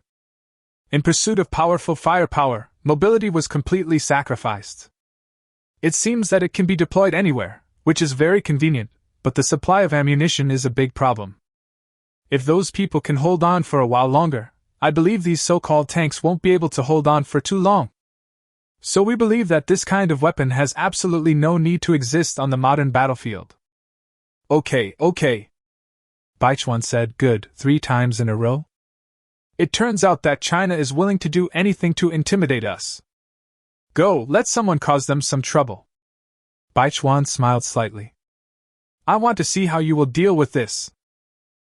In pursuit of powerful firepower, mobility was completely sacrificed. It seems that it can be deployed anywhere, which is very convenient, but the supply of ammunition is a big problem. If those people can hold on for a while longer, I believe these so-called tanks won't be able to hold on for too long. So we believe that this kind of weapon has absolutely no need to exist on the modern battlefield. Okay. Baichuan said, good, 3 times in a row. It turns out that China is willing to do anything to intimidate us. Go, let someone cause them some trouble. Baichuan smiled slightly. I want to see how you will deal with this.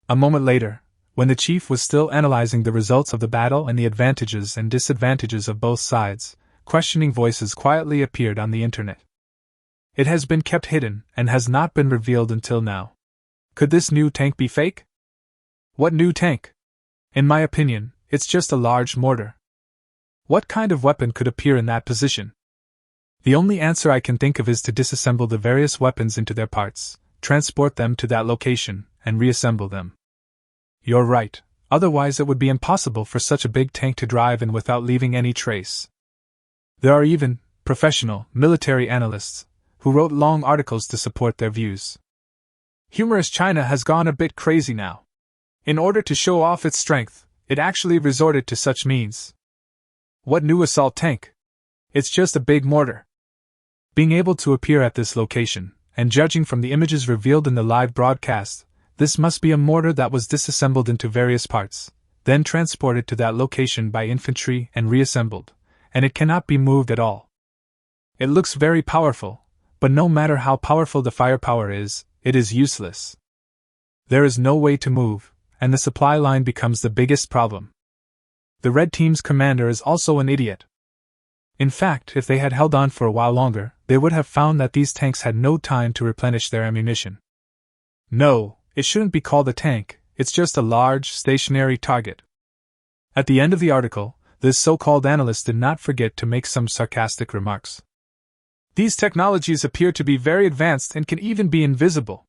A moment later, when the chief was still analyzing the results of the battle and the advantages and disadvantages of both sides, questioning voices quietly appeared on the internet. It has been kept hidden and has not been revealed until now. Could this new tank be fake? What new tank? In my opinion, it's just a large mortar. What kind of weapon could appear in that position? The only answer I can think of is to disassemble the various weapons into their parts, transport them to that location, and reassemble them. You're right, otherwise it would be impossible for such a big tank to drive in without leaving any trace. There are even professional military analysts who wrote long articles to support their views. Humorous China has gone a bit crazy now. In order to show off its strength, it actually resorted to such means. What new assault tank? It's just a big mortar. Being able to appear at this location, and judging from the images revealed in the live broadcast, this must be a mortar that was disassembled into various parts, then transported to that location by infantry and reassembled, and it cannot be moved at all. It looks very powerful, but no matter how powerful the firepower is, it is useless. There is no way to move, and the supply line becomes the biggest problem. The red team's commander is also an idiot. In fact, if they had held on for a while longer, they would have found that these tanks had no time to replenish their ammunition. No, it shouldn't be called a tank, it's just a large, stationary target. At the end of the article, this so-called analyst did not forget to make some sarcastic remarks. These technologies appear to be very advanced and can even be invisible.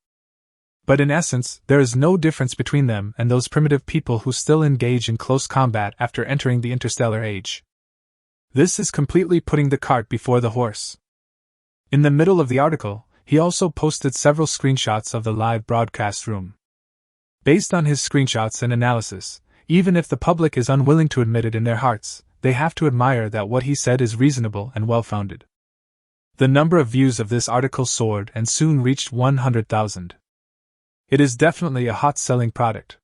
But in essence, there is no difference between them and those primitive people who still engage in close combat after entering the interstellar age. This is completely putting the cart before the horse. In the middle of the article, he also posted several screenshots of the live broadcast room. Based on his screenshots and analysis, even if the public is unwilling to admit it in their hearts, they have to admire that what he said is reasonable and well-founded. The number of views of this article soared and soon reached 100,000. It is definitely a hot-selling product.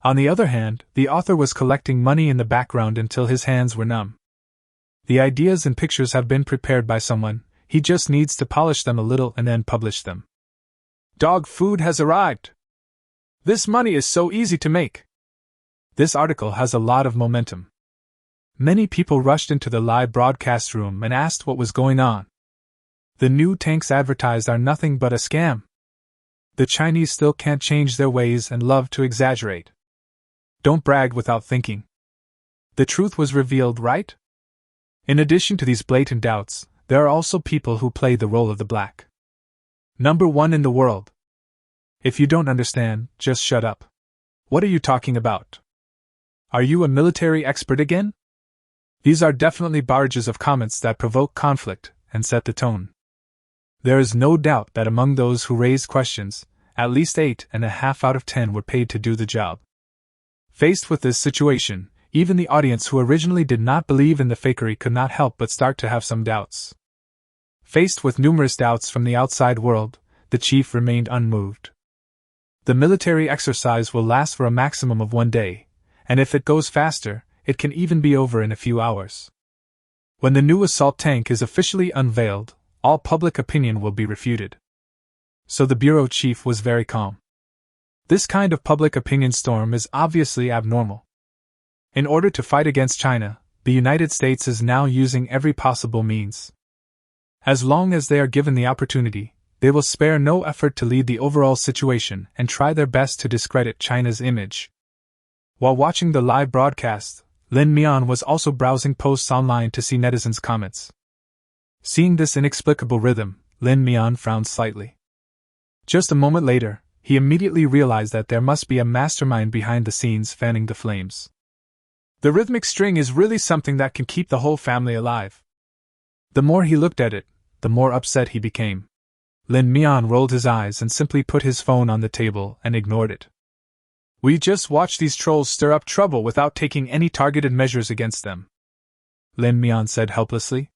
On the other hand, the author was collecting money in the background until his hands were numb. The ideas and pictures have been prepared by someone, he just needs to polish them a little and then publish them. Dog food has arrived! This money is so easy to make! This article has a lot of momentum. Many people rushed into the live broadcast room and asked what was going on. The new tanks advertised are nothing but a scam. The Chinese still can't change their ways and love to exaggerate. Don't brag without thinking. The truth was revealed, right? In addition to these blatant doubts, there are also people who play the role of the black number one in the world. If you don't understand, just shut up. What are you talking about? Are you a military expert again? These are definitely barrages of comments that provoke conflict and set the tone. There is no doubt that among those who raised questions, at least 8.5 out of 10 were paid to do the job. Faced with this situation, even the audience who originally did not believe in the fakery could not help but start to have some doubts. Faced with numerous doubts from the outside world, the chief remained unmoved. The military exercise will last for a maximum of 1 day, and if it goes faster, it can even be over in a few hours. When the new assault tank is officially unveiled, all public opinion will be refuted. So the bureau chief was very calm. This kind of public opinion storm is obviously abnormal. In order to fight against China, the United States is now using every possible means. As long as they are given the opportunity, they will spare no effort to lead the overall situation and try their best to discredit China's image. While watching the live broadcast, Lin Mian was also browsing posts online to see netizens' comments. Seeing this inexplicable rhythm, Lin Mian frowned slightly. Just a moment later, he immediately realized that there must be a mastermind behind the scenes fanning the flames. The rhythmic string is really something that can keep the whole family alive. The more he looked at it, the more upset he became. Lin Mian rolled his eyes and simply put his phone on the table and ignored it. We just watch these trolls stir up trouble without taking any targeted measures against them, Lin Mian said helplessly.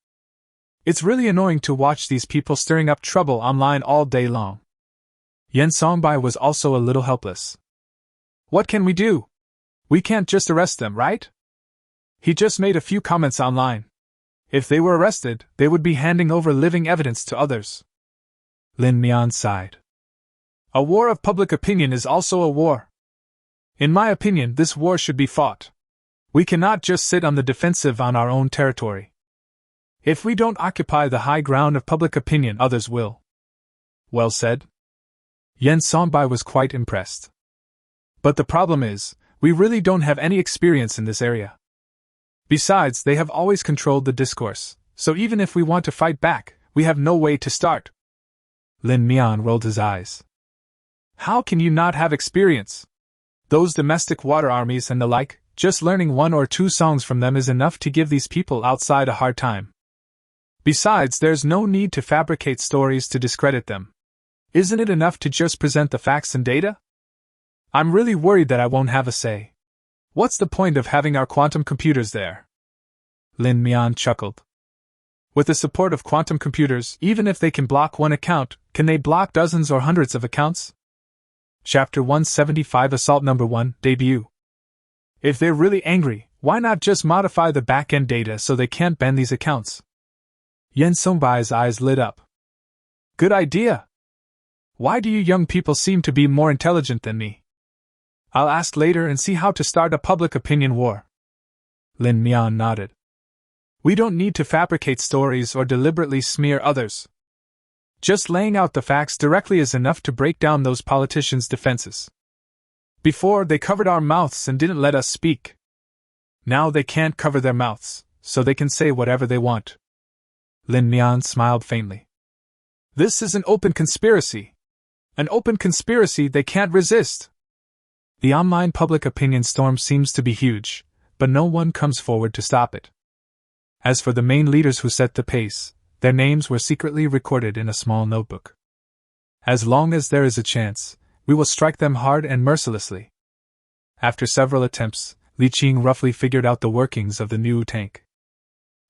It's really annoying to watch these people stirring up trouble online all day long. Yen Songbai was also a little helpless. What can we do? We can't just arrest them, right? He just made a few comments online. If they were arrested, they would be handing over living evidence to others. Lin Mian sighed. A war of public opinion is also a war. In my opinion, this war should be fought. We cannot just sit on the defensive on our own territory. If we don't occupy the high ground of public opinion, others will. Well said. Yen Songbai was quite impressed. But the problem is, we really don't have any experience in this area. Besides, they have always controlled the discourse, so even if we want to fight back, we have no way to start. Lin Mian rolled his eyes. How can you not have experience? Those domestic water armies and the like, just learning 1 or 2 songs from them is enough to give these people outside a hard time. Besides, there's no need to fabricate stories to discredit them. Isn't it enough to just present the facts and data? I'm really worried that I won't have a say. What's the point of having our quantum computers there? Lin Mian chuckled. With the support of quantum computers, even if they can block one account, can they block dozens or hundreds of accounts? Chapter 175 Assault Number 1 Debut. If they're really angry, why not just modify the back-end data so they can't ban these accounts? Yen Songbai's eyes lit up. Good idea! Why do you young people seem to be more intelligent than me? I'll ask later and see how to start a public opinion war. Lin Mian nodded. We don't need to fabricate stories or deliberately smear others. Just laying out the facts directly is enough to break down those politicians' defenses. Before, they covered our mouths and didn't let us speak. Now they can't cover their mouths, so they can say whatever they want. Lin Mian smiled faintly. This is an open conspiracy. An open conspiracy they can't resist. The online public opinion storm seems to be huge, but no one comes forward to stop it. As for the main leaders who set the pace, their names were secretly recorded in a small notebook. As long as there is a chance, we will strike them hard and mercilessly. After several attempts, Li Qing roughly figured out the workings of the new tank.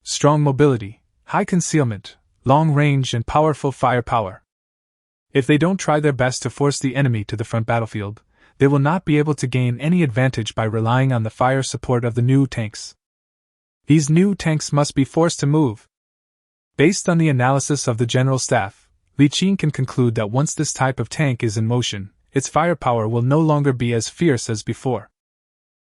Strong mobility, high concealment, long range and powerful firepower. If they don't try their best to force the enemy to the front battlefield, they will not be able to gain any advantage by relying on the fire support of the new tanks. These new tanks must be forced to move. Based on the analysis of the General Staff, Li Qing can conclude that once this type of tank is in motion, its firepower will no longer be as fierce as before.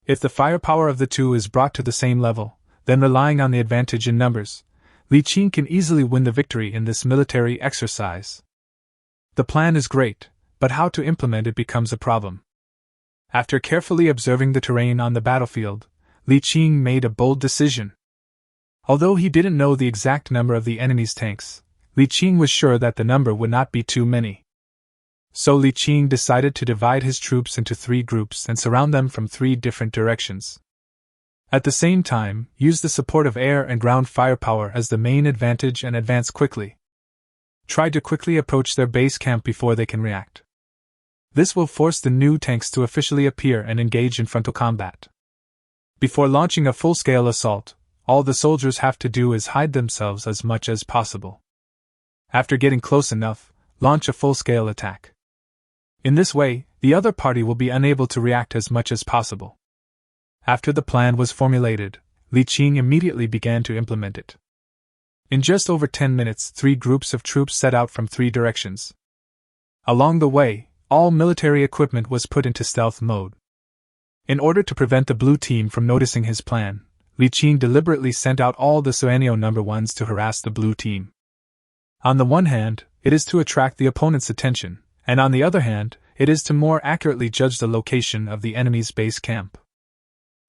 If the firepower of the two is brought to the same level, then relying on the advantage in numbers, Li Qing can easily win the victory in this military exercise. The plan is great, but how to implement it becomes a problem. After carefully observing the terrain on the battlefield, Li Qing made a bold decision. Although he didn't know the exact number of the enemy's tanks, Li Qing was sure that the number would not be too many. So Li Qing decided to divide his troops into 3 groups and surround them from 3 different directions. At the same time, use the support of air and ground firepower as the main advantage and advance quickly. Try to quickly approach their base camp before they can react. This will force the new tanks to officially appear and engage in frontal combat. Before launching a full-scale assault, all the soldiers have to do is hide themselves as much as possible. After getting close enough, launch a full-scale attack. In this way, the other party will be unable to react as much as possible. After the plan was formulated, Li Qing immediately began to implement it. In just over 10 minutes, 3 groups of troops set out from 3 directions. Along the way, all military equipment was put into stealth mode. In order to prevent the blue team from noticing his plan, Li Qing deliberately sent out all the Suanio No. 1s to harass the blue team. On the one hand, it is to attract the opponent's attention, and on the other hand, it is to more accurately judge the location of the enemy's base camp.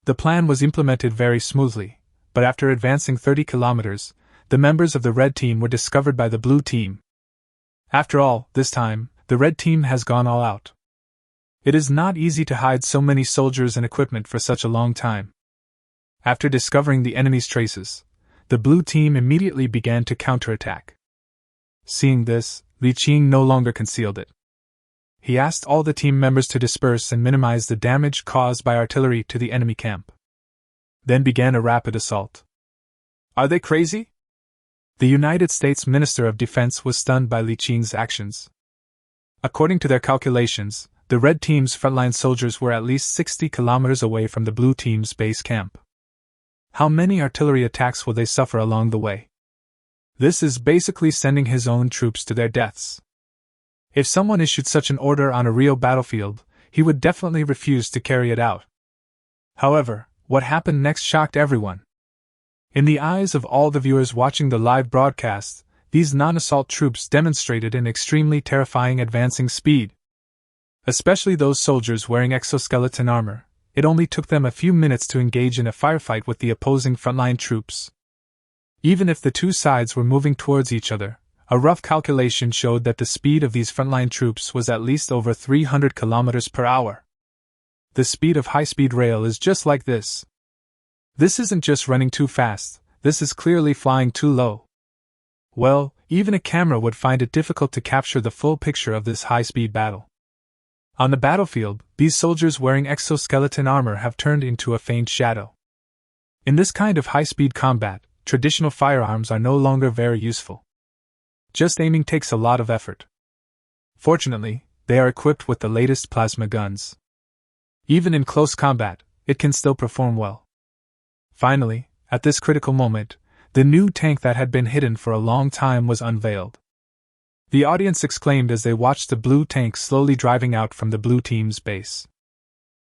The plan was implemented very smoothly, but after advancing 30 kilometers, the members of the red team were discovered by the blue team. After all, this time, the red team has gone all out. It is not easy to hide so many soldiers and equipment for such a long time. After discovering the enemy's traces, the blue team immediately began to counterattack. Seeing this, Li Qing no longer concealed it. He asked all the team members to disperse and minimize the damage caused by artillery to the enemy camp. Then began a rapid assault. Are they crazy? The United States Minister of Defense was stunned by Li Qing's actions. According to their calculations, the red team's frontline soldiers were at least 60 kilometers away from the blue team's base camp. How many artillery attacks will they suffer along the way? This is basically sending his own troops to their deaths. If someone issued such an order on a real battlefield, he would definitely refuse to carry it out. However, what happened next shocked everyone. In the eyes of all the viewers watching the live broadcast, these non-assault troops demonstrated an extremely terrifying advancing speed. Especially those soldiers wearing exoskeleton armor, it only took them a few minutes to engage in a firefight with the opposing frontline troops. Even if the two sides were moving towards each other, a rough calculation showed that the speed of these frontline troops was at least over 300 kilometers per hour. The speed of high-speed rail is just like this. This isn't just running too fast, this is clearly flying too low. Well, even a camera would find it difficult to capture the full picture of this high-speed battle. On the battlefield, these soldiers wearing exoskeleton armor have turned into a faint shadow. In this kind of high-speed combat, traditional firearms are no longer very useful. Just aiming takes a lot of effort. Fortunately, they are equipped with the latest plasma guns. Even in close combat, it can still perform well. Finally, at this critical moment, the new tank that had been hidden for a long time was unveiled. The audience exclaimed as they watched the blue tank slowly driving out from the blue team's base.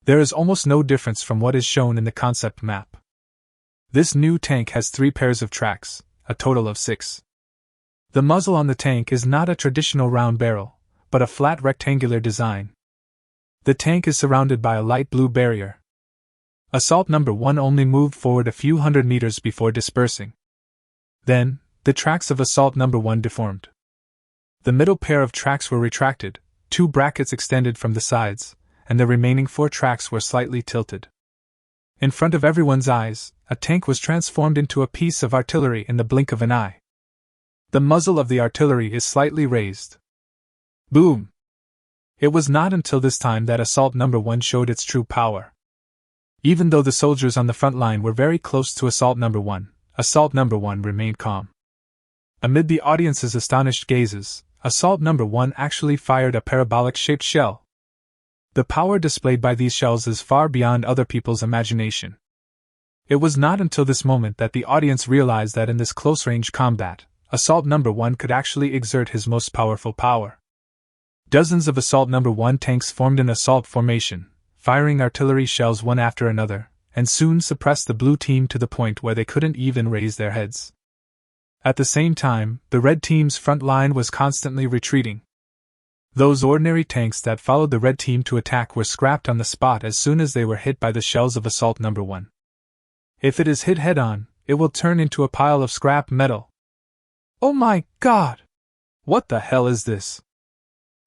There is almost no difference from what is shown in the concept map. This new tank has 3 pairs of tracks, a total of 6. The muzzle on the tank is not a traditional round barrel, but a flat rectangular design. The tank is surrounded by a light blue barrier. Assault No. 1 only moved forward a few hundred meters before dispersing. Then, the tracks of Assault No. 1 deformed. The middle pair of tracks were retracted, 2 brackets extended from the sides, and the remaining 4 tracks were slightly tilted. In front of everyone's eyes, a tank was transformed into a piece of artillery in the blink of an eye. The muzzle of the artillery is slightly raised. Boom! It was not until this time that Assault No. 1 showed its true power. Even though the soldiers on the front line were very close to Assault No. 1, Assault No. 1 remained calm. Amid the audience's astonished gazes, Assault No. 1 actually fired a parabolic-shaped shell. The power displayed by these shells is far beyond other people's imagination. It was not until this moment that the audience realized that in this close-range combat, Assault No. 1 could actually exert his most powerful power. Dozens of Assault No. 1 tanks formed an assault formation, firing artillery shells one after another, and soon suppressed the blue team to the point where they couldn't even raise their heads. At the same time, the red team's front line was constantly retreating. Those ordinary tanks that followed the red team to attack were scrapped on the spot as soon as they were hit by the shells of Assault No. 1. If it is hit head-on, it will turn into a pile of scrap metal. Oh my god! What the hell is this?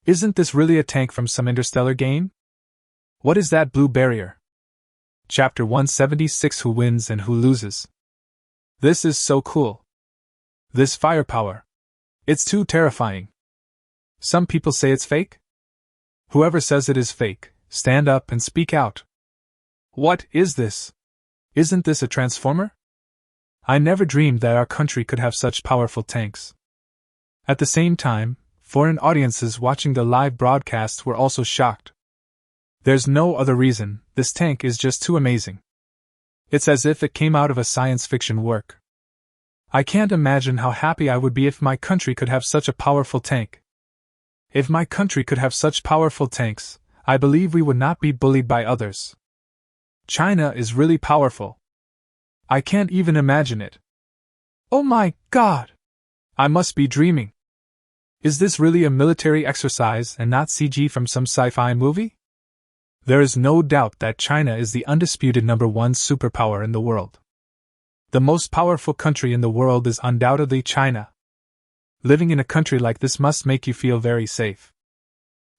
Isn't this really a tank from some interstellar game? What is that blue barrier? Chapter 176: Who Wins and Who Loses. This is so cool. This firepower. It's too terrifying. Some people say it's fake? Whoever says it is fake, stand up and speak out. What is this? Isn't this a transformer? I never dreamed that our country could have such powerful tanks. At the same time, foreign audiences watching the live broadcasts were also shocked. There's no other reason, this tank is just too amazing. It's as if it came out of a science fiction work. I can't imagine how happy I would be if my country could have such a powerful tank. If my country could have such powerful tanks, I believe we would not be bullied by others. China is really powerful. I can't even imagine it. Oh my god! I must be dreaming. Is this really a military exercise and not CG from some sci-fi movie? There is no doubt that China is the undisputed #1 superpower in the world. The most powerful country in the world is undoubtedly China. Living in a country like this must make you feel very safe.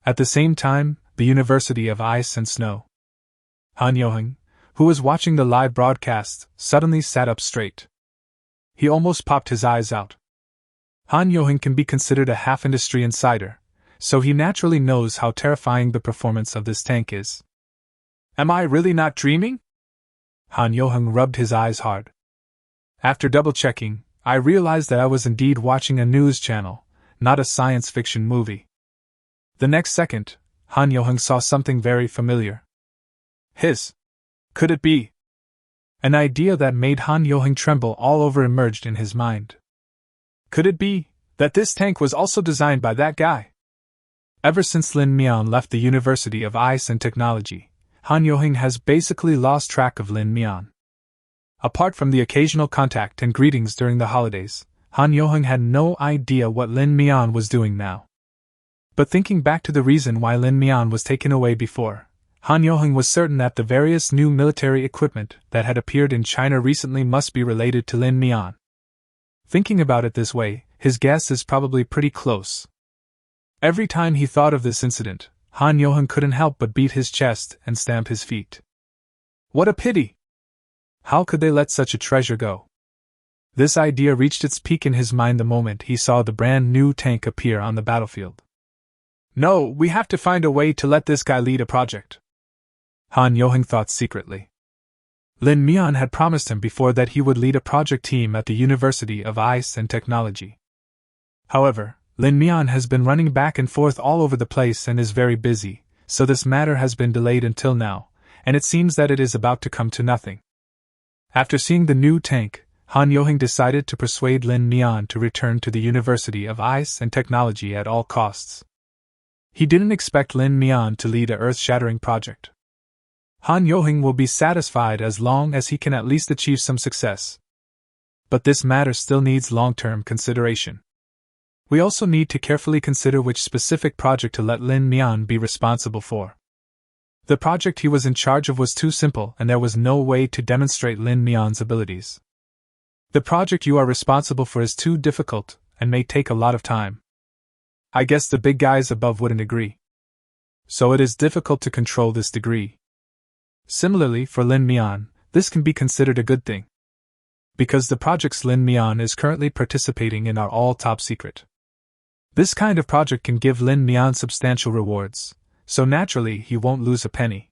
At the same time, the University of Ice and Snow. Han Yoheng, who was watching the live broadcast, suddenly sat up straight. He almost popped his eyes out. Han Yoheng can be considered a half-industry insider, so he naturally knows how terrifying the performance of this tank is. Am I really not dreaming? Han Yoheng rubbed his eyes hard. After double-checking, I realized that I was indeed watching a news channel, not a science fiction movie. The next second, Han Yoheng saw something very familiar. Could it be? An idea that made Han Yoheng tremble all over emerged in his mind. Could it be that this tank was also designed by that guy? Ever since Lin Mian left the University of Ice and Technology, Han Yoheng has basically lost track of Lin Mian. Apart from the occasional contact and greetings during the holidays, Han Yoheng had no idea what Lin Mian was doing now. But thinking back to the reason why Lin Mian was taken away before, Han Yoheng was certain that the various new military equipment that had appeared in China recently must be related to Lin Mian. Thinking about it this way, his guess is probably pretty close. Every time he thought of this incident, Han Yoheng couldn't help but beat his chest and stamp his feet. What a pity! How could they let such a treasure go? This idea reached its peak in his mind the moment he saw the brand new tank appear on the battlefield. No, we have to find a way to let this guy lead a project. Han Yoheng thought secretly. Lin Mian had promised him before that he would lead a project team at the University of Ice and Technology. However, Lin Mian has been running back and forth all over the place and is very busy, so this matter has been delayed until now, and it seems that it is about to come to nothing. After seeing the new tank, Han Yoheng decided to persuade Lin Mian to return to the University of Ice and Technology at all costs. He didn't expect Lin Mian to lead a earth-shattering project. Han Yoheng will be satisfied as long as he can at least achieve some success. But this matter still needs long-term consideration. We also need to carefully consider which specific project to let Lin Mian be responsible for. The project he was in charge of was too simple and there was no way to demonstrate Lin Mian's abilities. The project you are responsible for is too difficult and may take a lot of time. I guess the big guys above wouldn't agree. So it is difficult to control this degree. Similarly, for Lin Mian, this can be considered a good thing. Because the projects Lin Mian is currently participating in are all top secret. This kind of project can give Lin Mian substantial rewards, so naturally he won't lose a penny.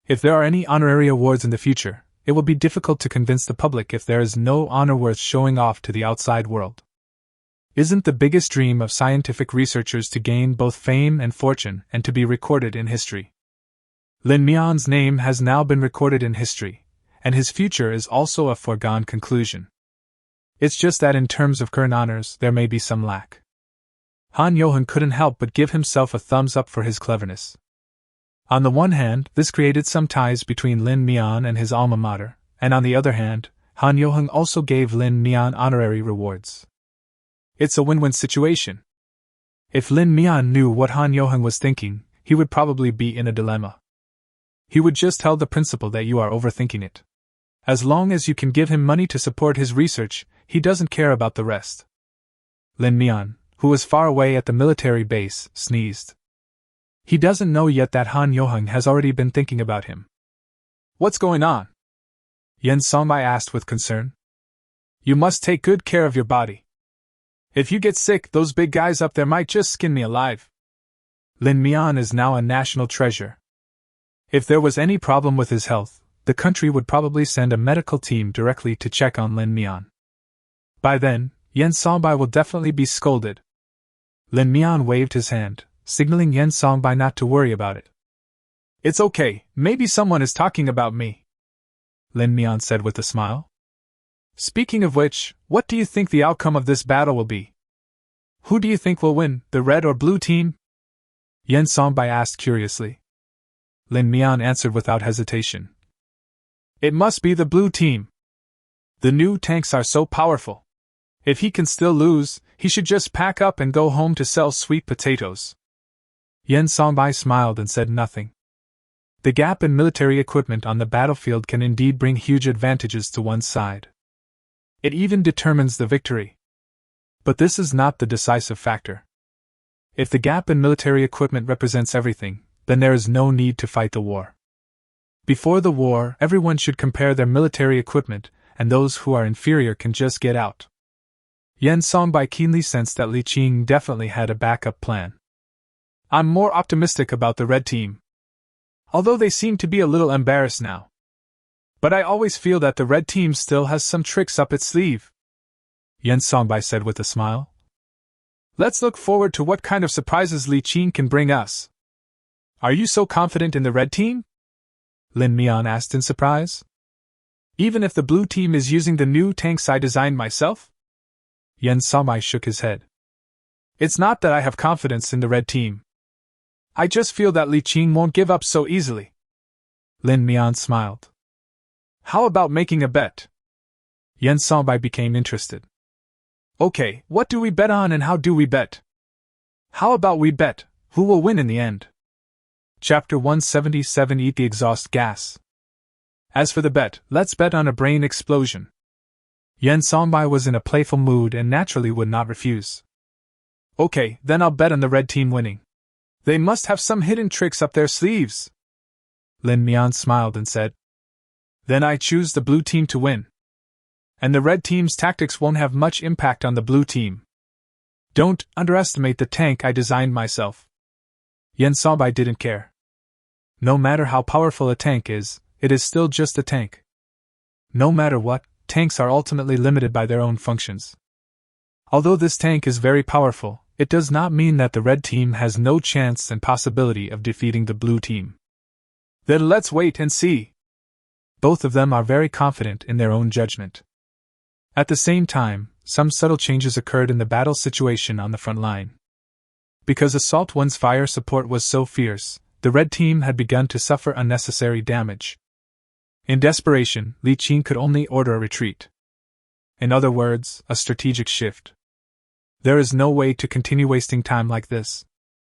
If there are any honorary awards in the future, it will be difficult to convince the public if there is no honor worth showing off to the outside world. Isn't the biggest dream of scientific researchers to gain both fame and fortune and to be recorded in history? Lin Mian's name has now been recorded in history, and his future is also a foregone conclusion. It's just that in terms of current honors, there may be some lack. Han Yoheng couldn't help but give himself a thumbs up for his cleverness. On the one hand, this created some ties between Lin Mian and his alma mater, and on the other hand, Han Yoheng also gave Lin Mian honorary rewards. It's a win-win situation. If Lin Mian knew what Han Yoheng was thinking, he would probably be in a dilemma. He would just tell the principal that you are overthinking it. As long as you can give him money to support his research, he doesn't care about the rest. Lin Mian, who was far away at the military base, sneezed. He doesn't know yet that Han Yoheng has already been thinking about him. What's going on? Yen Songbai asked with concern. You must take good care of your body. If you get sick, those big guys up there might just skin me alive. Lin Mian is now a national treasure. If there was any problem with his health, the country would probably send a medical team directly to check on Lin Mian. By then, Yen Songbai will definitely be scolded. Lin Mian waved his hand, signaling Yen Songbai not to worry about it. It's okay, maybe someone is talking about me, Lin Mian said with a smile. Speaking of which, what do you think the outcome of this battle will be? Who do you think will win, the red or blue team? Yen Songbai asked curiously. Lin Mian answered without hesitation. It must be the blue team. The new tanks are so powerful. If he can still lose, he should just pack up and go home to sell sweet potatoes. Yen Songbai smiled and said nothing. The gap in military equipment on the battlefield can indeed bring huge advantages to one's side. It even determines the victory. But this is not the decisive factor. If the gap in military equipment represents everything, then there is no need to fight the war. Before the war, everyone should compare their military equipment, and those who are inferior can just get out. Yen Songbai keenly sensed that Li Qing definitely had a backup plan. I'm more optimistic about the red team. Although they seem to be a little embarrassed now. But I always feel that the red team still has some tricks up its sleeve, Yen Songbai said with a smile. Let's look forward to what kind of surprises Li Qing can bring us. Are you so confident in the red team? Lin Mian asked in surprise. Even if the blue team is using the new tanks I designed myself? Yen Songbai shook his head. It's not that I have confidence in the red team. I just feel that Li Qing won't give up so easily. Lin Mian smiled. How about making a bet? Yen Songbai became interested. Okay, what do we bet on and how do we bet? How about we bet who will win in the end? Chapter 177 Eat the exhaust gas. As for the bet, let's bet on a brain explosion. Yen Songbai was in a playful mood and naturally would not refuse. Okay, then I'll bet on the red team winning. They must have some hidden tricks up their sleeves. Lin Mian smiled and said. Then I choose the blue team to win. And the red team's tactics won't have much impact on the blue team. Don't underestimate the tank I designed myself. Yen Songbai didn't care. No matter how powerful a tank is, it is still just a tank. No matter what, tanks are ultimately limited by their own functions. Although this tank is very powerful, it does not mean that the red team has no chance and possibility of defeating the blue team. Then let's wait and see. Both of them are very confident in their own judgment. At the same time, some subtle changes occurred in the battle situation on the front line. Because Assault 1's fire support was so fierce, the red team had begun to suffer unnecessary damage. In desperation, Li Qing could only order a retreat. In other words, a strategic shift. There is no way to continue wasting time like this.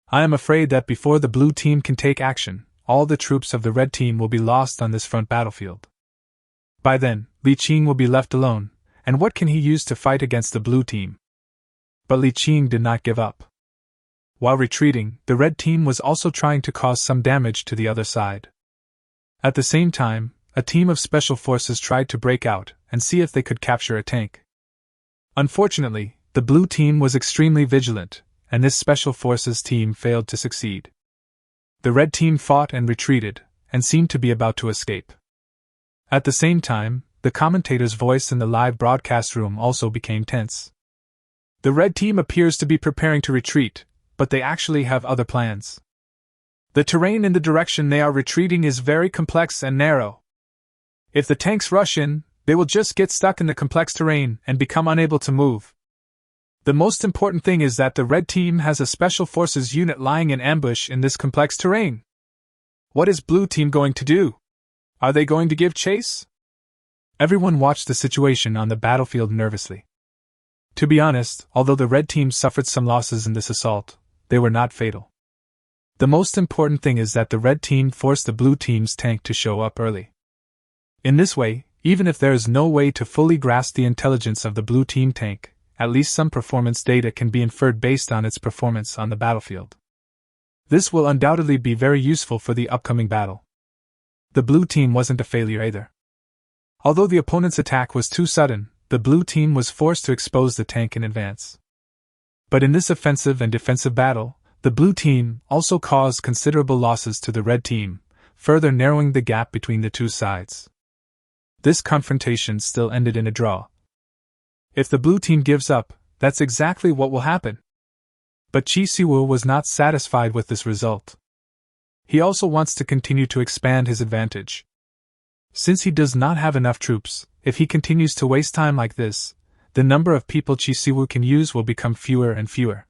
I am afraid that before the blue team can take action, all the troops of the red team will be lost on this front battlefield. By then, Li Qing will be left alone, and what can he use to fight against the blue team? But Li Qing did not give up. While retreating, the red team was also trying to cause some damage to the other side. At the same time, a team of special forces tried to break out and see if they could capture a tank. Unfortunately, the blue team was extremely vigilant, and this special forces team failed to succeed. The red team fought and retreated, and seemed to be about to escape. At the same time, the commentator's voice in the live broadcast room also became tense. The red team appears to be preparing to retreat, but they actually have other plans. The terrain in the direction they are retreating is very complex and narrow. If the tanks rush in, they will just get stuck in the complex terrain and become unable to move. The most important thing is that the red team has a special forces unit lying in ambush in this complex terrain. What is blue team going to do? Are they going to give chase? Everyone watched the situation on the battlefield nervously. To be honest, although the red team suffered some losses in this assault, they were not fatal. The most important thing is that the red team forced the blue team's tank to show up early. In this way, Even if there is no way to fully grasp the intelligence of the blue team tank, at least some performance data can be inferred based on its performance on the battlefield. This will undoubtedly be very useful for the upcoming battle. The blue team wasn't a failure either. Although the opponent's attack was too sudden, the blue team was forced to expose the tank in advance. But in this offensive and defensive battle, the blue team also caused considerable losses to the red team, further narrowing the gap between the two sides. This confrontation still ended in a draw. If the blue team gives up, that's exactly what will happen. But Chi Siwoo was not satisfied with this result. He also wants to continue to expand his advantage. Since he does not have enough troops, if he continues to waste time like this, the number of people Chi Siwoo can use will become fewer and fewer.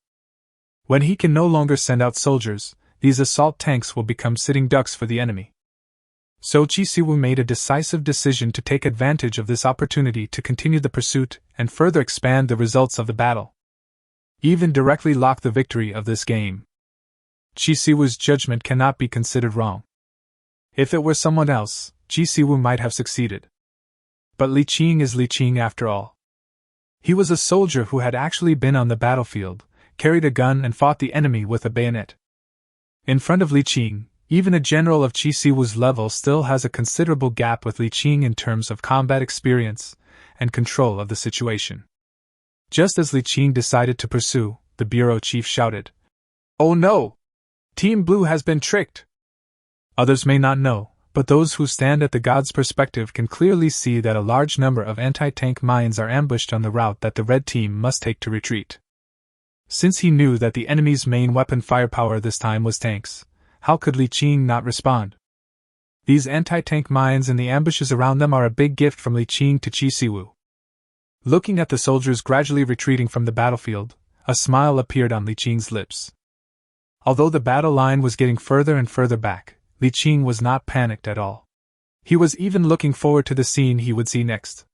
When he can no longer send out soldiers, these assault tanks will become sitting ducks for the enemy. So Chi Siwoo made a decisive decision to take advantage of this opportunity to continue the pursuit and further expand the results of the battle. Even directly lock the victory of this game. Chi Siwoo's judgment cannot be considered wrong. If it were someone else, Chi Siwoo might have succeeded. But Li Qing is Li Qing after all. He was a soldier who had actually been on the battlefield, carried a gun and fought the enemy with a bayonet. In front of Li Qing, even a general of Chi Siwoo's level still has a considerable gap with Li Qing in terms of combat experience and control of the situation. Just as Li Qing decided to pursue, the bureau chief shouted, "Oh no! Team Blue has been tricked!" Others may not know, but those who stand at the god's perspective can clearly see that a large number of anti-tank mines are ambushed on the route that the red team must take to retreat. Since he knew that the enemy's main weapon firepower this time was tanks, how could Li Qing not respond? These anti-tank mines and the ambushes around them are a big gift from Li Qing to Chi Siwoo. Looking at the soldiers gradually retreating from the battlefield, a smile appeared on Li Qing's lips. Although the battle line was getting further and further back, Li Qing was not panicked at all. He was even looking forward to the scene he would see next.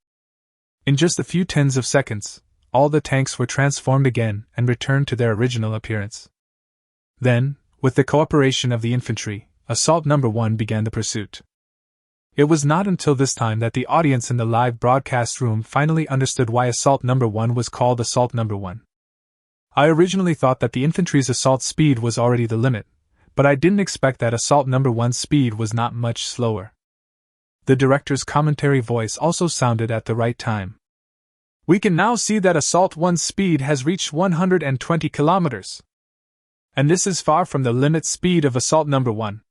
In just a few tens of seconds, all the tanks were transformed again and returned to their original appearance. Then, with the cooperation of the infantry, Assault No. 1 began the pursuit. It was not until this time that the audience in the live broadcast room finally understood why Assault No. 1 was called Assault No. 1. I originally thought that the infantry's assault speed was already the limit, but I didn't expect that Assault No. 1's speed was not much slower. The director's commentary voice also sounded at the right time. "We can now see that Assault 1's speed has reached 120 kilometers. And this is far from the limit speed of Assault No. 1.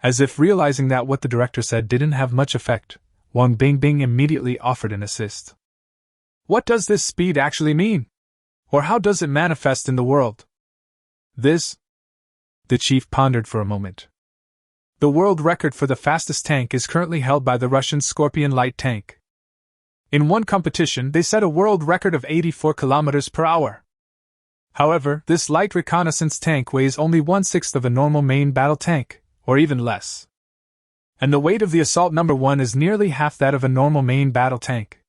As if realizing that what the director said didn't have much effect, Wang Bingbing immediately offered an assist. "What does this speed actually mean? Or how does it manifest in the world?" "This?" The chief pondered for a moment. "The world record for the fastest tank is currently held by the Russian Scorpion light tank. In one competition, they set a world record of 84 kilometers per hour. However, this light reconnaissance tank weighs only 1/6 of a normal main battle tank, or even less. And the weight of the Assault No. 1 is nearly half that of a normal main battle tank.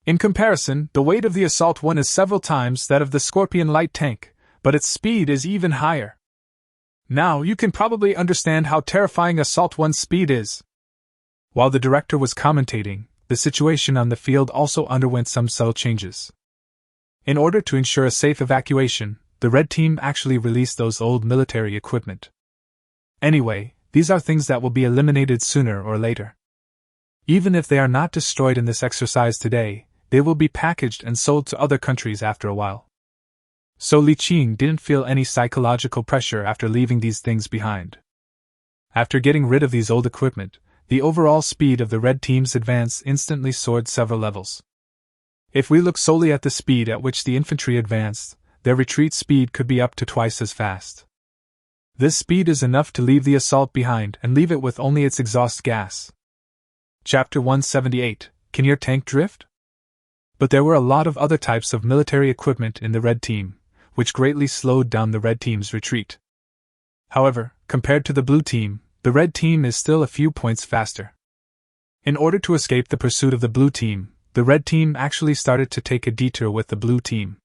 In comparison, the weight of the Assault 1 is several times that of the Scorpion light tank, but its speed is even higher. Now you can probably understand how terrifying Assault 1's speed is." While the director was commentating, the situation on the field also underwent some subtle changes. In order to ensure a safe evacuation, the red team actually released those old military equipment. Anyway, these are things that will be eliminated sooner or later. Even if they are not destroyed in this exercise today, they will be packaged and sold to other countries after a while. So Li Qing didn't feel any psychological pressure after leaving these things behind. After getting rid of these old equipment, the overall speed of the red team's advance instantly soared several levels. If we look solely at the speed at which the infantry advanced, their retreat speed could be up to twice as fast. This speed is enough to leave the assault behind and leave it with only its exhaust gas. Chapter 178, Can Your Tank Drift? But there were a lot of other types of military equipment in the red team, which greatly slowed down the red team's retreat. However, compared to the blue team, the red team is still a few points faster. In order to escape the pursuit of the blue team, the red team actually started to take a detour with the blue team.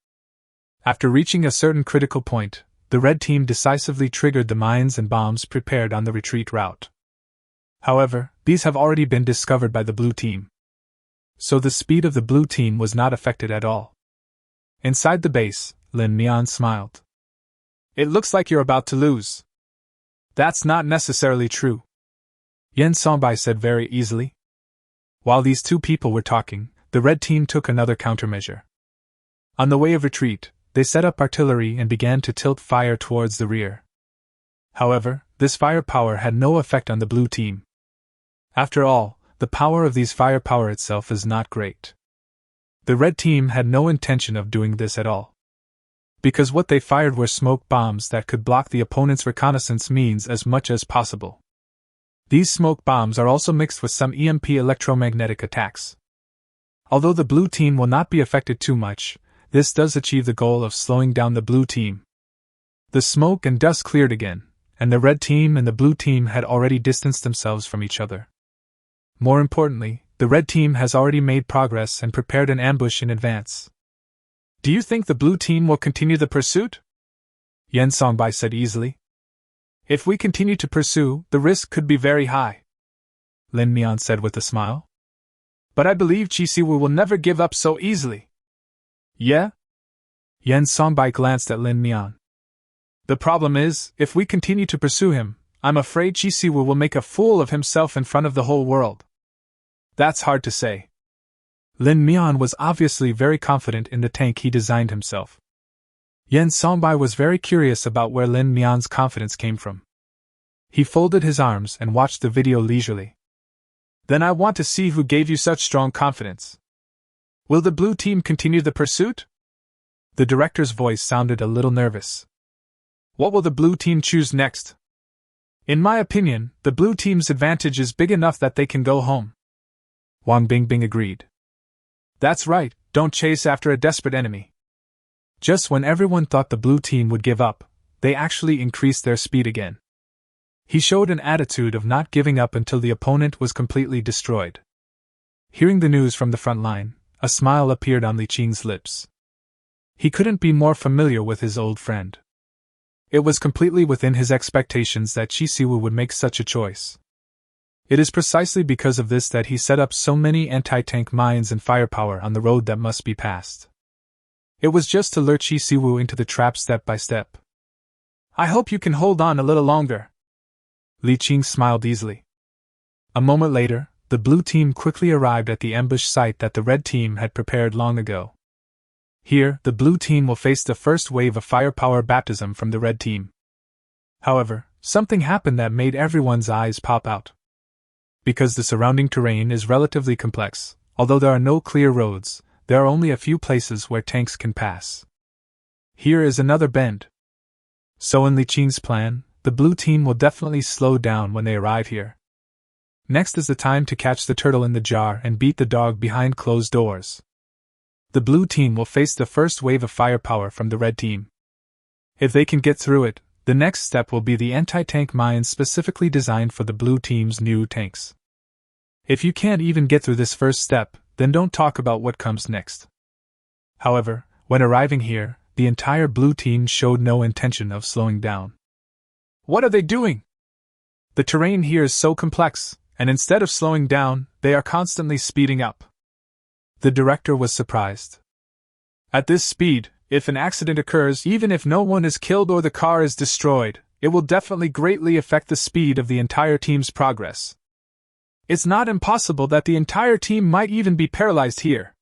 After reaching a certain critical point, the red team decisively triggered the mines and bombs prepared on the retreat route. However, these have already been discovered by the blue team. So the speed of the blue team was not affected at all. Inside the base, Lin Mian smiled. It looks like you're about to lose. That's not necessarily true, Yen Songbai said very easily. While these two people were talking, the red team took another countermeasure. On the way of retreat, they set up artillery and began to tilt fire towards the rear. However, this firepower had no effect on the blue team. After all, the power of these firepower itself is not great. The red team had no intention of doing this at all, because what they fired were smoke bombs that could block the opponent's reconnaissance means as much as possible. These smoke bombs are also mixed with some EMP electromagnetic attacks. Although the blue team will not be affected too much, this does achieve the goal of slowing down the blue team. The smoke and dust cleared again, and the red team and the blue team had already distanced themselves from each other. More importantly, the red team has already made progress and prepared an ambush in advance. Do you think the blue team will continue the pursuit? Yen Songbai said easily. If we continue to pursue, the risk could be very high, Lin Mian said with a smile. But I believe Chi Siwu will never give up so easily. Yeah? Yen Songbai glanced at Lin Mian. The problem is, if we continue to pursue him, I'm afraid Chi Siwu will make a fool of himself in front of the whole world. That's hard to say. Lin Mian was obviously very confident in the tank he designed himself. Yen Songbai was very curious about where Lin Mian's confidence came from. He folded his arms and watched the video leisurely. Then I want to see who gave you such strong confidence. Will the blue team continue the pursuit? The director's voice sounded a little nervous. What will the blue team choose next? In my opinion, the blue team's advantage is big enough that they can go home. Wang Bingbing agreed. That's right, don't chase after a desperate enemy. Just when everyone thought the blue team would give up, they actually increased their speed again. He showed an attitude of not giving up until the opponent was completely destroyed. Hearing the news from the front line, a smile appeared on Li Qing's lips. He couldn't be more familiar with his old friend. It was completely within his expectations that Chi Siwu would make such a choice. It is precisely because of this that he set up so many anti-tank mines and firepower on the road that must be passed. It was just to lure Chi Siwu into the trap step by step. I hope you can hold on a little longer. Li Qing smiled easily. A moment later, the blue team quickly arrived at the ambush site that the red team had prepared long ago. Here, the blue team will face the first wave of firepower baptism from the red team. However, something happened that made everyone's eyes pop out. Because the surrounding terrain is relatively complex, although there are no clear roads, there are only a few places where tanks can pass. Here is another bend. So in Li Qing's plan, the blue team will definitely slow down when they arrive here. Next is the time to catch the turtle in the jar and beat the dog behind closed doors. The blue team will face the first wave of firepower from the red team. If they can get through it, the next step will be the anti-tank mines specifically designed for the blue team's new tanks. If you can't even get through this first step, then don't talk about what comes next. However, when arriving here, the entire blue team showed no intention of slowing down. What are they doing? The terrain here is so complex, and instead of slowing down, they are constantly speeding up. The director was surprised. At this speed, if an accident occurs, even if no one is killed or the car is destroyed, it will definitely greatly affect the speed of the entire team's progress. It's not impossible that the entire team might even be paralyzed here.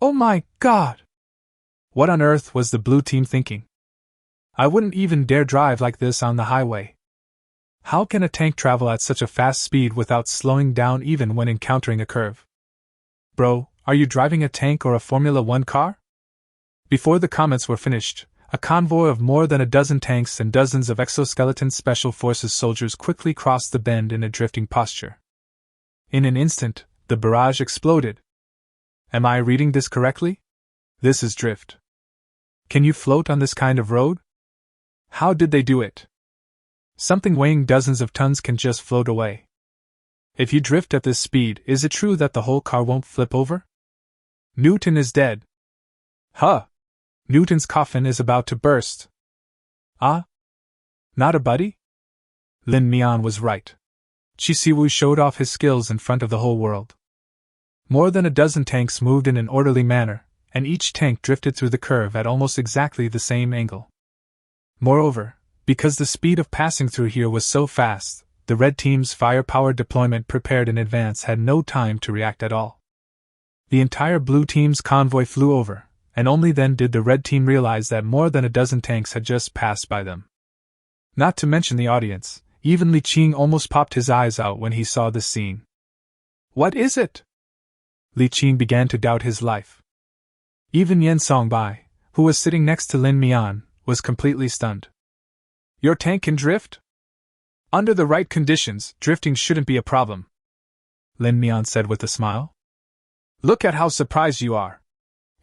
Oh my God! What on earth was the blue team thinking? I wouldn't even dare drive like this on the highway. How can a tank travel at such a fast speed without slowing down even when encountering a curve? Bro, are you driving a tank or a Formula 1 car? Before the comments were finished, a convoy of more than a dozen tanks and dozens of exoskeleton special forces soldiers quickly crossed the bend in a drifting posture. In an instant, the barrage exploded. Am I reading this correctly? This is drift. Can you float on this kind of road? How did they do it? Something weighing dozens of tons can just float away. If you drift at this speed, is it true that the whole car won't flip over? Newton is dead. Huh! Newton's coffin is about to burst. Ah? Not a buddy? Lin Mian was right. Chi Siwoo showed off his skills in front of the whole world. More than a dozen tanks moved in an orderly manner, and each tank drifted through the curve at almost exactly the same angle. Moreover, because the speed of passing through here was so fast, the red team's firepower deployment prepared in advance had no time to react at all. The entire blue team's convoy flew over, and only then did the red team realize that more than a dozen tanks had just passed by them. Not to mention the audience, even Li Qing almost popped his eyes out when he saw this scene. What is it? Li Qing began to doubt his life. Even Yen Songbai, who was sitting next to Lin Mian, was completely stunned. Your tank can drift? Under the right conditions, drifting shouldn't be a problem, Lin Mian said with a smile. Look at how surprised you are.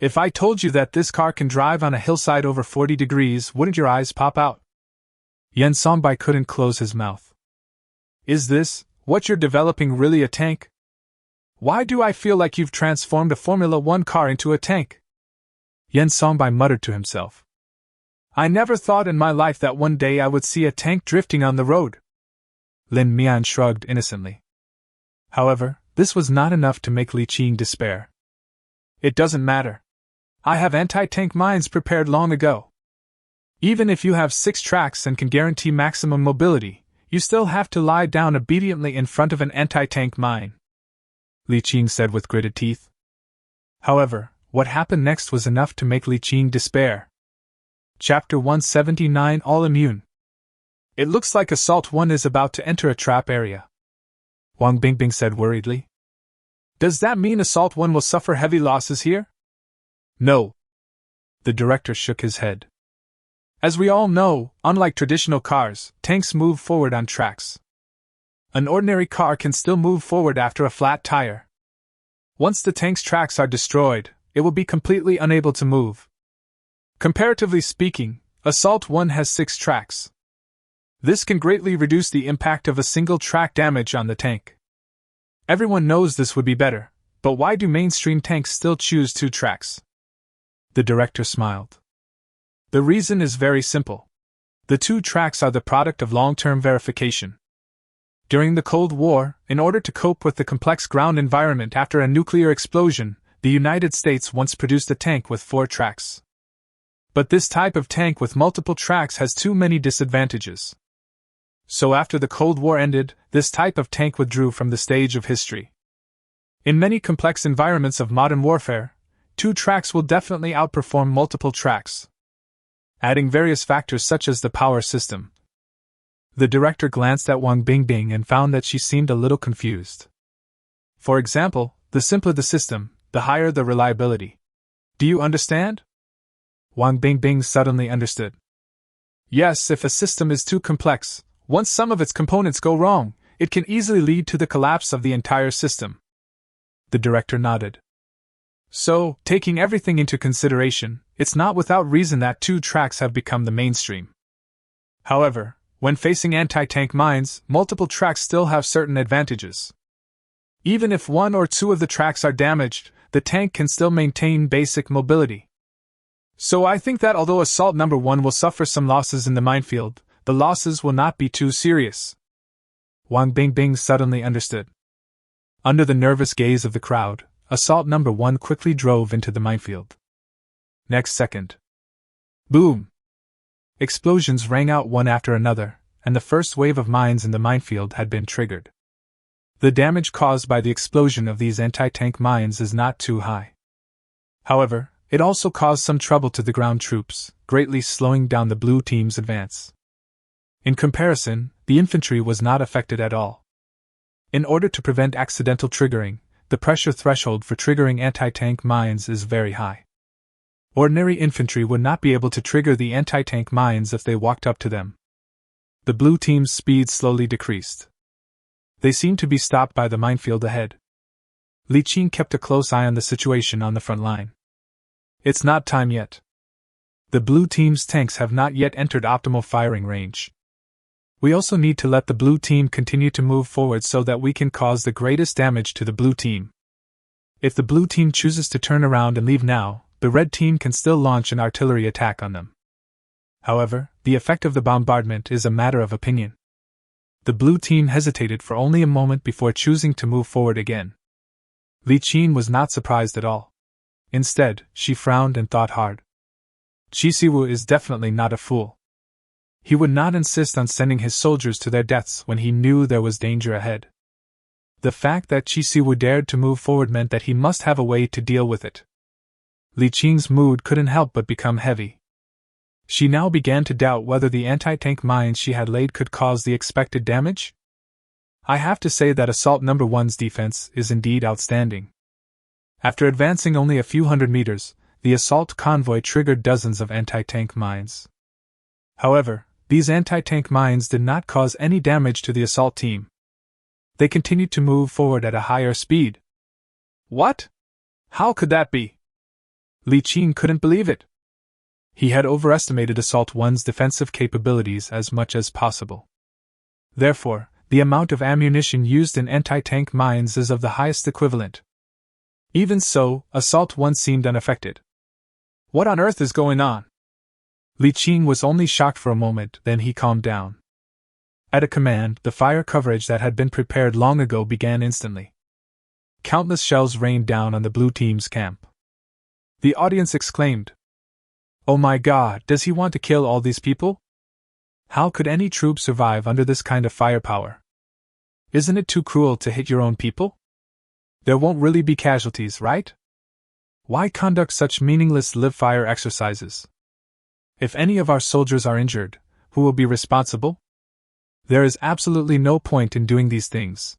If I told you that this car can drive on a hillside over 40 degrees, wouldn't your eyes pop out? Yen Songbai couldn't close his mouth. Is this, what you're developing, really a tank? Why do I feel like you've transformed a Formula 1 car into a tank? Yen Songbai muttered to himself. I never thought in my life that one day I would see a tank drifting on the road. Lin Mian shrugged innocently. However, this was not enough to make Li Qing despair. It doesn't matter. I have anti-tank mines prepared long ago. Even if you have 6 tracks and can guarantee maximum mobility, you still have to lie down obediently in front of an anti-tank mine, Li Qing said with gritted teeth. However, what happened next was enough to make Li Qing despair. Chapter 179 All Immune. It looks like Assault 1 is about to enter a trap area, Wang Bingbing said worriedly. Does that mean Assault 1 will suffer heavy losses here? No. The director shook his head. As we all know, unlike traditional cars, tanks move forward on tracks. An ordinary car can still move forward after a flat tire. Once the tank's tracks are destroyed, it will be completely unable to move. Comparatively speaking, Assault 1 has 6 tracks. This can greatly reduce the impact of a single track damage on the tank. Everyone knows this would be better, but why do mainstream tanks still choose 2 tracks? The director smiled. The reason is very simple. The 2 tracks are the product of long-term verification. During the Cold War, in order to cope with the complex ground environment after a nuclear explosion, the United States once produced a tank with 4 tracks. But this type of tank with multiple tracks has too many disadvantages. So after the Cold War ended, this type of tank withdrew from the stage of history. In many complex environments of modern warfare, 2 tracks will definitely outperform multiple tracks. Adding various factors such as the power system. The director glanced at Wang Bingbing and found that she seemed a little confused. For example, the simpler the system, the higher the reliability. Do you understand? Wang Bingbing suddenly understood. Yes, if a system is too complex, once some of its components go wrong, it can easily lead to the collapse of the entire system. The director nodded. So, taking everything into consideration, it's not without reason that 2 tracks have become the mainstream. However, when facing anti-tank mines, multiple tracks still have certain advantages. Even if 1 or 2 of the tracks are damaged, the tank can still maintain basic mobility. So I think that although Assault Number 1 will suffer some losses in the minefield, the losses will not be too serious. Wang Bingbing suddenly understood. Under the nervous gaze of the crowd, Assault Number 1 quickly drove into the minefield. Next second. Boom! Explosions rang out one after another, and the first wave of mines in the minefield had been triggered. The damage caused by the explosion of these anti-tank mines is not too high. However, it also caused some trouble to the ground troops, greatly slowing down the blue team's advance. In comparison, the infantry was not affected at all. In order to prevent accidental triggering, the pressure threshold for triggering anti-tank mines is very high. Ordinary infantry would not be able to trigger the anti-tank mines if they walked up to them. The blue team's speed slowly decreased. They seemed to be stopped by the minefield ahead. Li Qing kept a close eye on the situation on the front line. It's not time yet. The blue team's tanks have not yet entered optimal firing range. We also need to let the blue team continue to move forward so that we can cause the greatest damage to the blue team. If the blue team chooses to turn around and leave now, the red team can still launch an artillery attack on them. However, the effect of the bombardment is a matter of opinion. The blue team hesitated for only a moment before choosing to move forward again. Li Qin was not surprised at all. Instead, she frowned and thought hard. Chisiwu is definitely not a fool. He would not insist on sending his soldiers to their deaths when he knew there was danger ahead. The fact that Chisiwu dared to move forward meant that he must have a way to deal with it. Li Qing's mood couldn't help but become heavy. She now began to doubt whether the anti-tank mines she had laid could cause the expected damage. I have to say that Assault No. 1's defense is indeed outstanding. After advancing only a few hundred meters, the assault convoy triggered dozens of anti-tank mines. However, these anti-tank mines did not cause any damage to the assault team. They continued to move forward at a higher speed. What? How could that be? Li Qin couldn't believe it. He had overestimated Assault 1's defensive capabilities as much as possible. Therefore, the amount of ammunition used in anti-tank mines is of the highest equivalent. Even so, Assault 1 seemed unaffected. What on earth is going on? Li Qin was only shocked for a moment, then he calmed down. At a command, the fire coverage that had been prepared long ago began instantly. Countless shells rained down on the blue team's camp. The audience exclaimed, "Oh my God, does he want to kill all these people? How could any troop survive under this kind of firepower? Isn't it too cruel to hit your own people? There won't really be casualties, right? Why conduct such meaningless live-fire exercises? If any of our soldiers are injured, who will be responsible? There is absolutely no point in doing these things."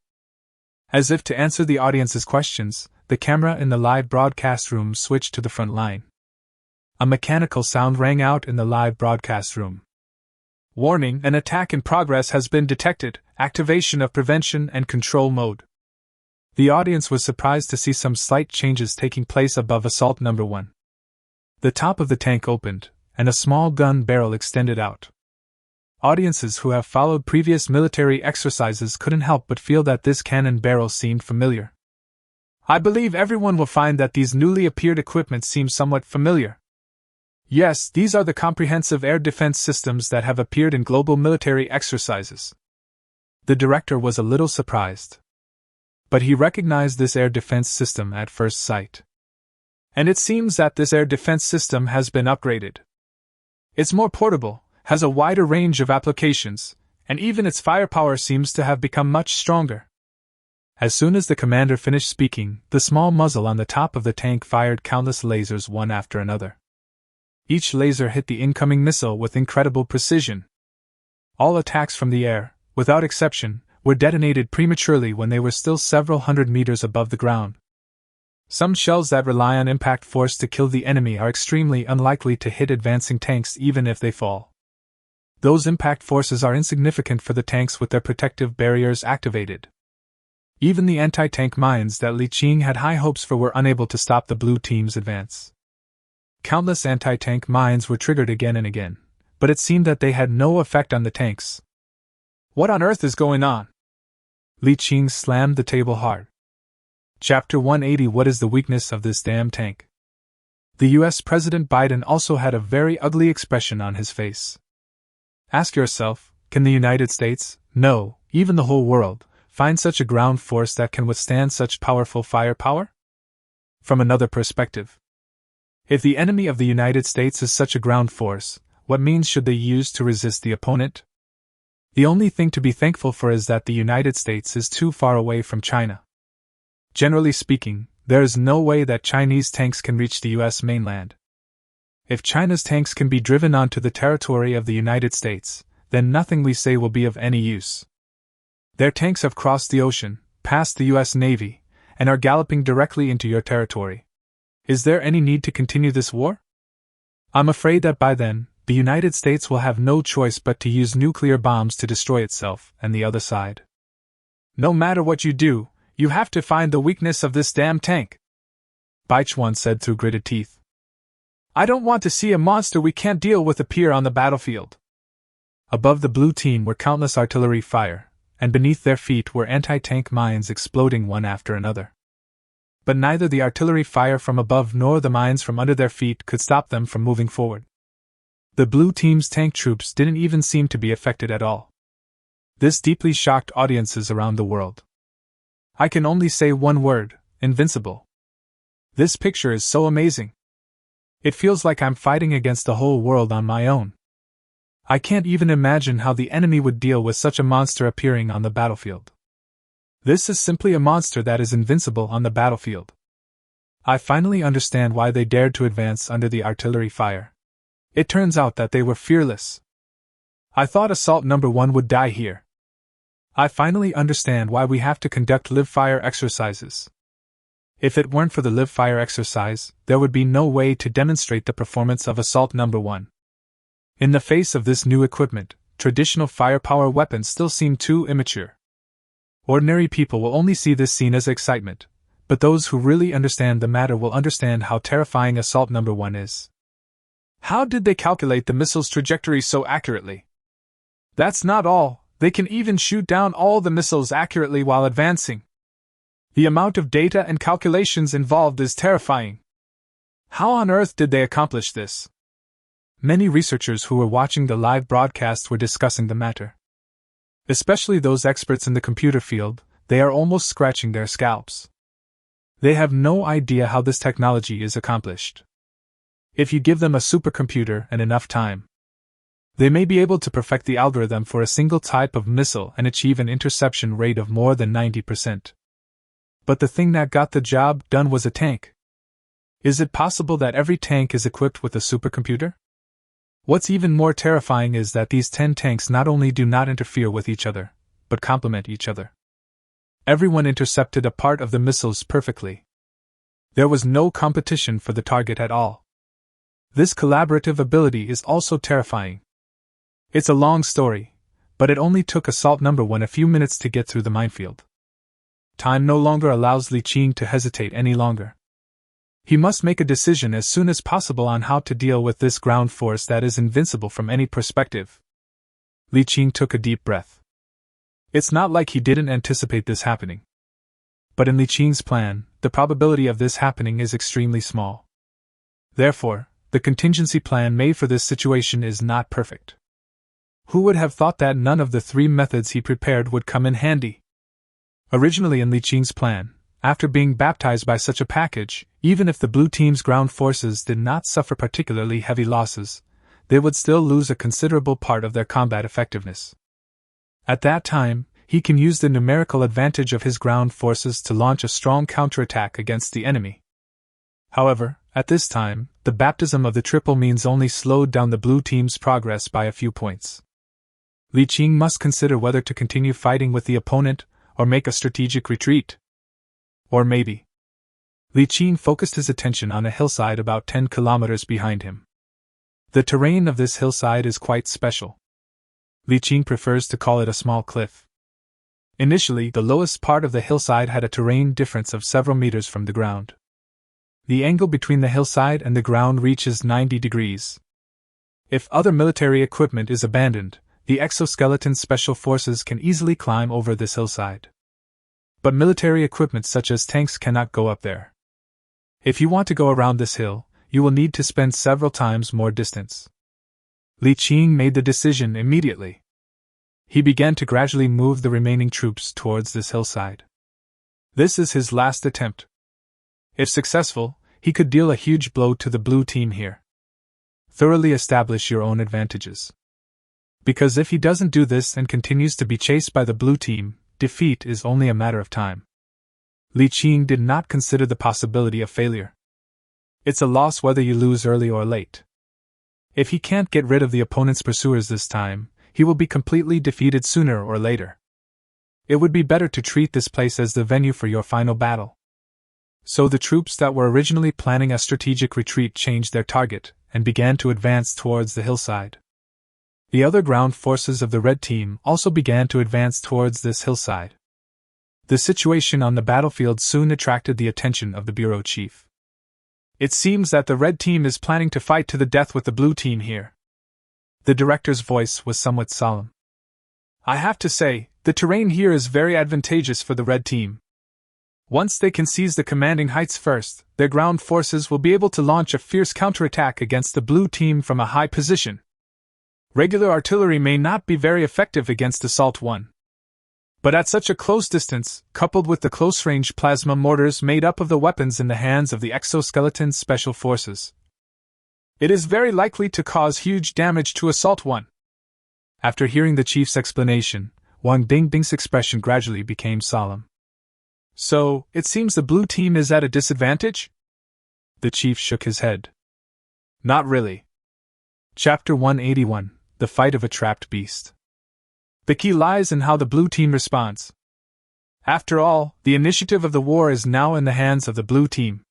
As if to answer the audience's questions, the camera in the live broadcast room switched to the front line. A mechanical sound rang out in the live broadcast room. "Warning, an attack in progress has been detected. Activation of prevention and control mode." The audience was surprised to see some slight changes taking place above Assault No. 1. The top of the tank opened, and a small gun barrel extended out. Audiences who have followed previous military exercises couldn't help but feel that this cannon barrel seemed familiar. I believe everyone will find that these newly appeared equipment seem somewhat familiar. Yes, these are the comprehensive air defense systems that have appeared in global military exercises. The director was a little surprised. But he recognized this air defense system at first sight. And it seems that this air defense system has been upgraded. It's more portable, has a wider range of applications, and even its firepower seems to have become much stronger. As soon as the commander finished speaking, the small muzzle on the top of the tank fired countless lasers one after another. Each laser hit the incoming missile with incredible precision. All attacks from the air, without exception, were detonated prematurely when they were still several hundred meters above the ground. Some shells that rely on impact force to kill the enemy are extremely unlikely to hit advancing tanks even if they fall. Those impact forces are insignificant for the tanks with their protective barriers activated. Even the anti-tank mines that Li Qin had high hopes for were unable to stop the blue team's advance. Countless anti-tank mines were triggered again and again, but it seemed that they had no effect on the tanks. What on earth is going on? Li Qin slammed the table hard. Chapter 180. What is the weakness of this damn tank? The US President Biden also had a very ugly expression on his face. Ask yourself, can the United States, no, even the whole world, find such a ground force that can withstand such powerful firepower? From another perspective, if the enemy of the United States is such a ground force, what means should they use to resist the opponent? The only thing to be thankful for is that the United States is too far away from China. Generally speaking, there is no way that Chinese tanks can reach the US mainland. If China's tanks can be driven onto the territory of the United States, then nothing we say will be of any use. Their tanks have crossed the ocean, past the US Navy, and are galloping directly into your territory. Is there any need to continue this war? I'm afraid that by then, the United States will have no choice but to use nuclear bombs to destroy itself and the other side. No matter what you do, you have to find the weakness of this damn tank, Baichuan said through gritted teeth. I don't want to see a monster we can't deal with appear on the battlefield. Above the blue team were countless artillery fire, and beneath their feet were anti-tank mines exploding one after another. But neither the artillery fire from above nor the mines from under their feet could stop them from moving forward. The blue team's tank troops didn't even seem to be affected at all. This deeply shocked audiences around the world. I can only say one word: invincible. This picture is so amazing. It feels like I'm fighting against the whole world on my own. I can't even imagine how the enemy would deal with such a monster appearing on the battlefield. This is simply a monster that is invincible on the battlefield. I finally understand why they dared to advance under the artillery fire. It turns out that they were fearless. I thought Assault Number 1 would die here. I finally understand why we have to conduct live-fire exercises. If it weren't for the live-fire exercise, there would be no way to demonstrate the performance of Assault Number 1. In the face of this new equipment, traditional firepower weapons still seem too immature. Ordinary people will only see this scene as excitement, but those who really understand the matter will understand how terrifying Assault Number 1 is. How did they calculate the missile's trajectory so accurately? That's not all, they can even shoot down all the missiles accurately while advancing. The amount of data and calculations involved is terrifying. How on earth did they accomplish this? Many researchers who were watching the live broadcast were discussing the matter. Especially those experts in the computer field, they are almost scratching their scalps. They have no idea how this technology is accomplished. If you give them a supercomputer and enough time, they may be able to perfect the algorithm for a single type of missile and achieve an interception rate of more than 90%. But the thing that got the job done was a tank. Is it possible that every tank is equipped with a supercomputer? What's even more terrifying is that these 10 tanks not only do not interfere with each other, but complement each other. Everyone intercepted a part of the missiles perfectly. There was no competition for the target at all. This collaborative ability is also terrifying. It's a long story, but it only took Assault Number 1 a few minutes to get through the minefield. Time no longer allows Li Qing to hesitate any longer. He must make a decision as soon as possible on how to deal with this ground force that is invincible from any perspective. Li Qing took a deep breath. It's not like he didn't anticipate this happening. But in Li Qing's plan, the probability of this happening is extremely small. Therefore, the contingency plan made for this situation is not perfect. Who would have thought that none of the 3 methods he prepared would come in handy? Originally in Li Qing's plan, after being baptized by such a package, even if the blue team's ground forces did not suffer particularly heavy losses, they would still lose a considerable part of their combat effectiveness. At that time, he can use the numerical advantage of his ground forces to launch a strong counterattack against the enemy. However, at this time, the baptism of the triple means only slowed down the blue team's progress by a few points. Li Qing must consider whether to continue fighting with the opponent or make a strategic retreat. Or maybe. Li Qing focused his attention on a hillside about 10 kilometers behind him. The terrain of this hillside is quite special. Li Qing prefers to call it a small cliff. Initially, the lowest part of the hillside had a terrain difference of several meters from the ground. The angle between the hillside and the ground reaches 90 degrees. If other military equipment is abandoned, the exoskeleton special forces can easily climb over this hillside. But military equipment such as tanks cannot go up there. If you want to go around this hill, you will need to spend several times more distance. Li Qing made the decision immediately. He began to gradually move the remaining troops towards this hillside. This is his last attempt. If successful, he could deal a huge blow to the blue team here. Thoroughly establish your own advantages. Because if he doesn't do this and continues to be chased by the blue team, defeat is only a matter of time. Li Qing did not consider the possibility of failure. It's a loss whether you lose early or late. If he can't get rid of the opponent's pursuers this time, he will be completely defeated sooner or later. It would be better to treat this place as the venue for your final battle. So the troops that were originally planning a strategic retreat changed their target and began to advance towards the hillside. The other ground forces of the red team also began to advance towards this hillside. The situation on the battlefield soon attracted the attention of the bureau chief. It seems that the red team is planning to fight to the death with the blue team here. The director's voice was somewhat solemn. I have to say, the terrain here is very advantageous for the red team. Once they can seize the commanding heights first, their ground forces will be able to launch a fierce counterattack against the blue team from a high position. Regular artillery may not be very effective against Assault 1. But at such a close distance, coupled with the close-range plasma mortars made up of the weapons in the hands of the exoskeleton special forces, it is very likely to cause huge damage to Assault 1. After hearing the chief's explanation, Wang Dingbing's expression gradually became solemn. So, it seems the blue team is at a disadvantage? The chief shook his head. Not really. Chapter 181, The Fight of a Trapped Beast. The key lies in how the blue team responds. After all, the initiative of the war is now in the hands of the blue team.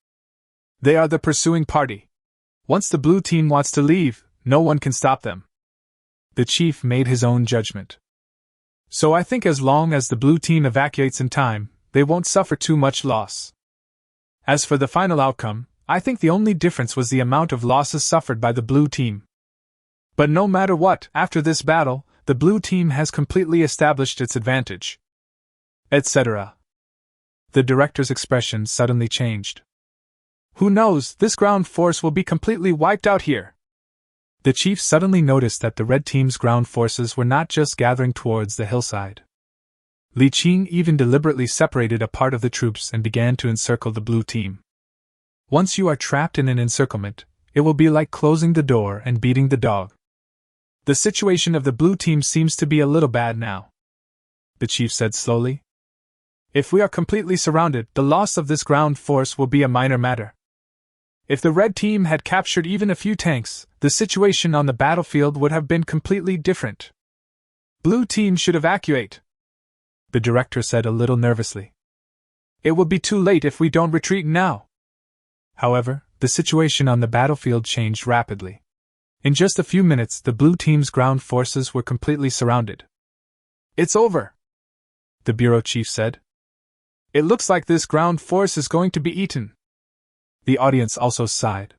They are the pursuing party. Once the blue team wants to leave, no one can stop them. The chief made his own judgment. So I think as long as the blue team evacuates in time, they won't suffer too much loss. As for the final outcome, I think the only difference was the amount of losses suffered by the blue team. But no matter what, after this battle, the blue team has completely established its advantage. Etc. The director's expression suddenly changed. Who knows, this ground force will be completely wiped out here. The chief suddenly noticed that the red team's ground forces were not just gathering towards the hillside. Li Qing even deliberately separated a part of the troops and began to encircle the blue team. Once you are trapped in an encirclement, it will be like closing the door and beating the dog. The situation of the blue team seems to be a little bad now, the chief said slowly. If we are completely surrounded, the loss of this ground force will be a minor matter. If the red team had captured even a few tanks, the situation on the battlefield would have been completely different. Blue team should evacuate, the director said a little nervously. It will be too late if we don't retreat now. However, the situation on the battlefield changed rapidly. In just a few minutes, the blue team's ground forces were completely surrounded. It's over, the bureau chief said. It looks like this ground force is going to be eaten. The audience also sighed.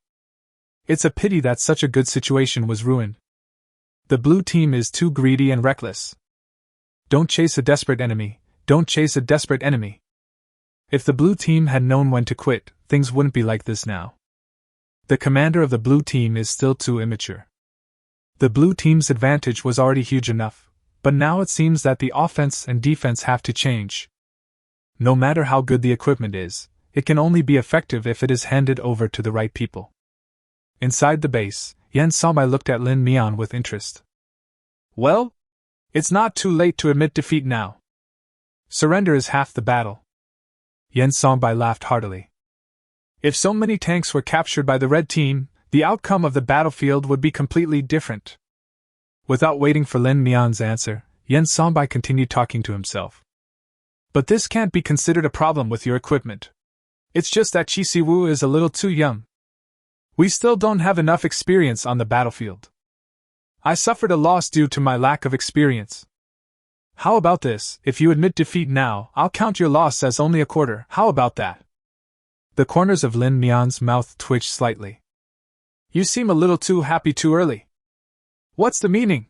It's a pity that such a good situation was ruined. The blue team is too greedy and reckless. Don't chase a desperate enemy, don't chase a desperate enemy. If the blue team had known when to quit, things wouldn't be like this now. The commander of the blue team is still too immature. The blue team's advantage was already huge enough, but now it seems that the offense and defense have to change. No matter how good the equipment is, it can only be effective if it is handed over to the right people. Inside the base, Yan Sonbai looked at Lin Mian with interest. Well, it's not too late to admit defeat now. Surrender is half the battle. Yan Sonbai laughed heartily. If so many tanks were captured by the red team, the outcome of the battlefield would be completely different. Without waiting for Lin Mian's answer, Yan Sonbai continued talking to himself. But this can't be considered a problem with your equipment. It's just that Qi Siwu is a little too young. We still don't have enough experience on the battlefield. I suffered a loss due to my lack of experience. How about this, if you admit defeat now, I'll count your loss as only a quarter, how about that? The corners of Lin Mian's mouth twitched slightly. You seem a little too happy too early. What's the meaning?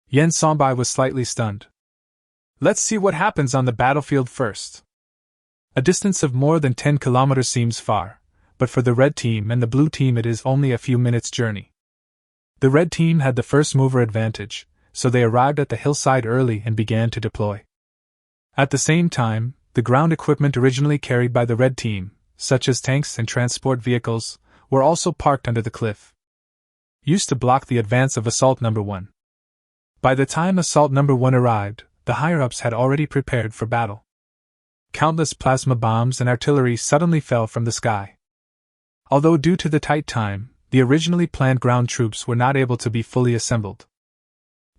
Yan Sonbai was slightly stunned. Let's see what happens on the battlefield first. A distance of more than 10 kilometers seems far, but for the red team and the blue team it is only a few minutes' journey. The red team had the first mover advantage, so they arrived at the hillside early and began to deploy. At the same time, the ground equipment originally carried by the red team, such as tanks and transport vehicles, were also parked under the cliff, used to block the advance of Assault No. 1. By the time Assault No. 1 arrived, the higher-ups had already prepared for battle. Countless plasma bombs and artillery suddenly fell from the sky. Although due to the tight time, the originally planned ground troops were not able to be fully assembled.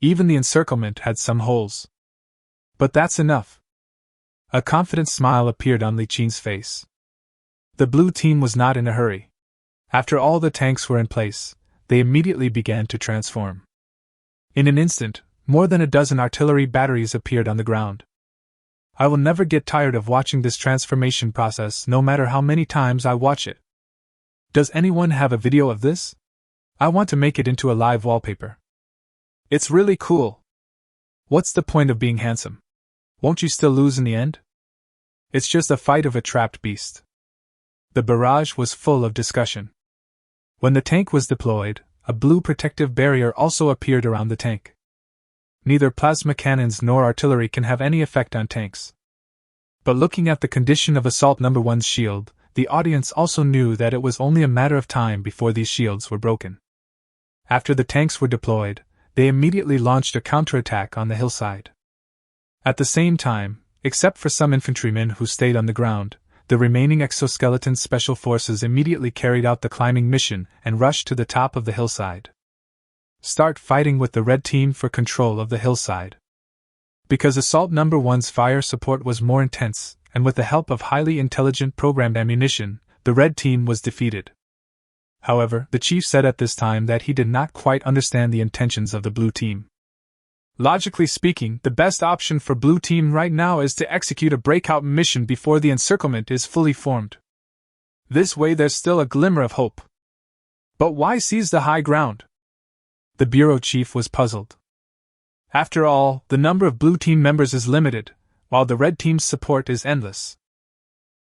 Even the encirclement had some holes. But that's enough. A confident smile appeared on Li Qing's face. The blue team was not in a hurry. After all the tanks were in place, they immediately began to transform. In an instant, more than a dozen artillery batteries appeared on the ground. I will never get tired of watching this transformation process, no matter how many times I watch it. Does anyone have a video of this? I want to make it into a live wallpaper. It's really cool. What's the point of being handsome? Won't you still lose in the end? It's just a fight of a trapped beast. The barrage was full of discussion. When the tank was deployed, a blue protective barrier also appeared around the tank. Neither plasma cannons nor artillery can have any effect on tanks. But looking at the condition of Assault No. 1's shield, the audience also knew that it was only a matter of time before these shields were broken. After the tanks were deployed, they immediately launched a counterattack on the hillside. At the same time, except for some infantrymen who stayed on the ground, the remaining exoskeleton special forces immediately carried out the climbing mission and rushed to the top of the hillside. Start fighting with the red team for control of the hillside. Because Assault No. 1's fire support was more intense, and with the help of highly intelligent programmed ammunition, the red team was defeated. However, the chief said at this time that he did not quite understand the intentions of the blue team. Logically speaking, the best option for blue team right now is to execute a breakout mission before the encirclement is fully formed. This way there's still a glimmer of hope. But why seize the high ground? The bureau chief was puzzled. After all, the number of blue team members is limited, while the red team's support is endless.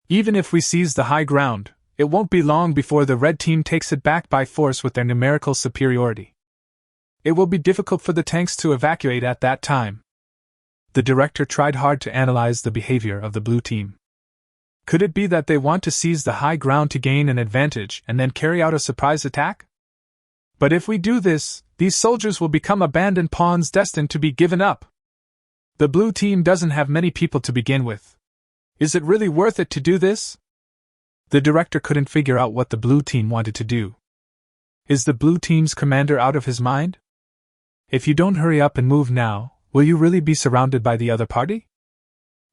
Even if we seize the high ground, it won't be long before the red team takes it back by force with their numerical superiority. It will be difficult for the tanks to evacuate at that time. The director tried hard to analyze the behavior of the blue team. Could it be that they want to seize the high ground to gain an advantage and then carry out a surprise attack? But if we do this, these soldiers will become abandoned pawns destined to be given up. The blue team doesn't have many people to begin with. Is it really worth it to do this? The director couldn't figure out what the blue team wanted to do. Is the blue team's commander out of his mind? If you don't hurry up and move now, will you really be surrounded by the other party?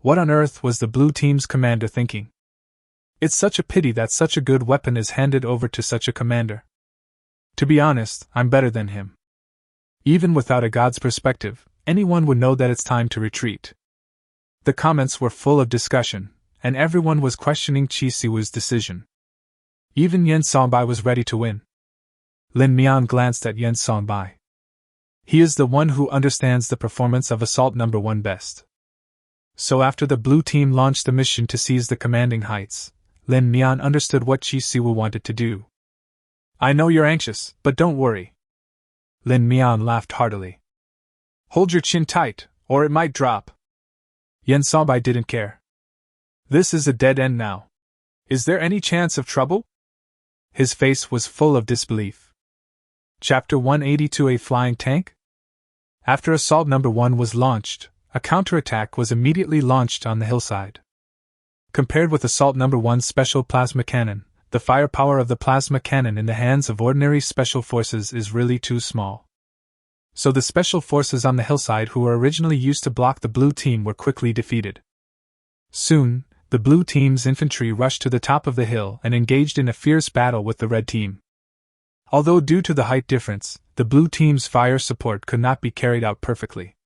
What on earth was the blue team's commander thinking? It's such a pity that such a good weapon is handed over to such a commander. To be honest, I'm better than him. Even without a god's perspective, anyone would know that it's time to retreat. The comments were full of discussion, and everyone was questioning Chi Siwoo's decision. Even Yen Songbai was ready to win. Lin Mian glanced at Yen Songbai. He is the one who understands the performance of Assault No. 1 best. So after the blue team launched the mission to seize the commanding heights, Lin Mian understood what Chi Siwoo wanted to do. I know you're anxious, but don't worry. Lin Mian laughed heartily. Hold your chin tight, or it might drop. Yen Songbai didn't care. This is a dead end now. Is there any chance of trouble? His face was full of disbelief. Chapter 182: A Flying Tank? After Assault No. 1 was launched, a counterattack was immediately launched on the hillside. Compared with Assault No. 1's special plasma cannon, the firepower of the plasma cannon in the hands of ordinary special forces is really too small. So the special forces on the hillside who were originally used to block the blue team were quickly defeated. Soon, the blue team's infantry rushed to the top of the hill and engaged in a fierce battle with the red team. Although due to the height difference, the blue team's fire support could not be carried out perfectly.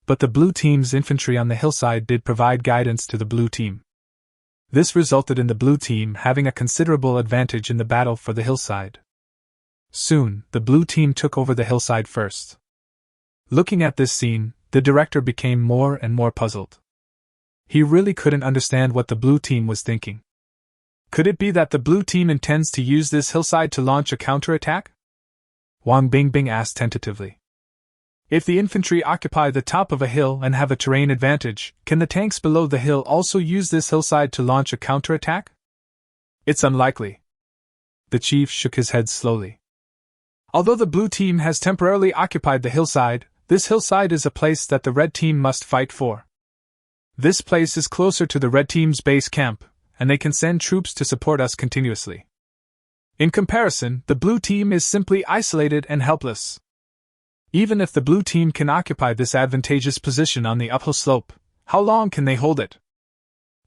But the blue team's infantry on the hillside did provide guidance to the blue team. This resulted in the blue team having a considerable advantage in the battle for the hillside. Soon, the blue team took over the hillside first. Looking at this scene, the director became more and more puzzled. He really couldn't understand what the blue team was thinking. Could it be that the blue team intends to use this hillside to launch a counterattack? Wang Bingbing asked tentatively. If the infantry occupy the top of a hill and have a terrain advantage, can the tanks below the hill also use this hillside to launch a counterattack? It's unlikely. The chief shook his head slowly. Although the blue team has temporarily occupied the hillside, this hillside is a place that the red team must fight for. This place is closer to the red team's base camp, and they can send troops to support us continuously. In comparison, the blue team is simply isolated and helpless. Even if the blue team can occupy this advantageous position on the uphill slope, how long can they hold it?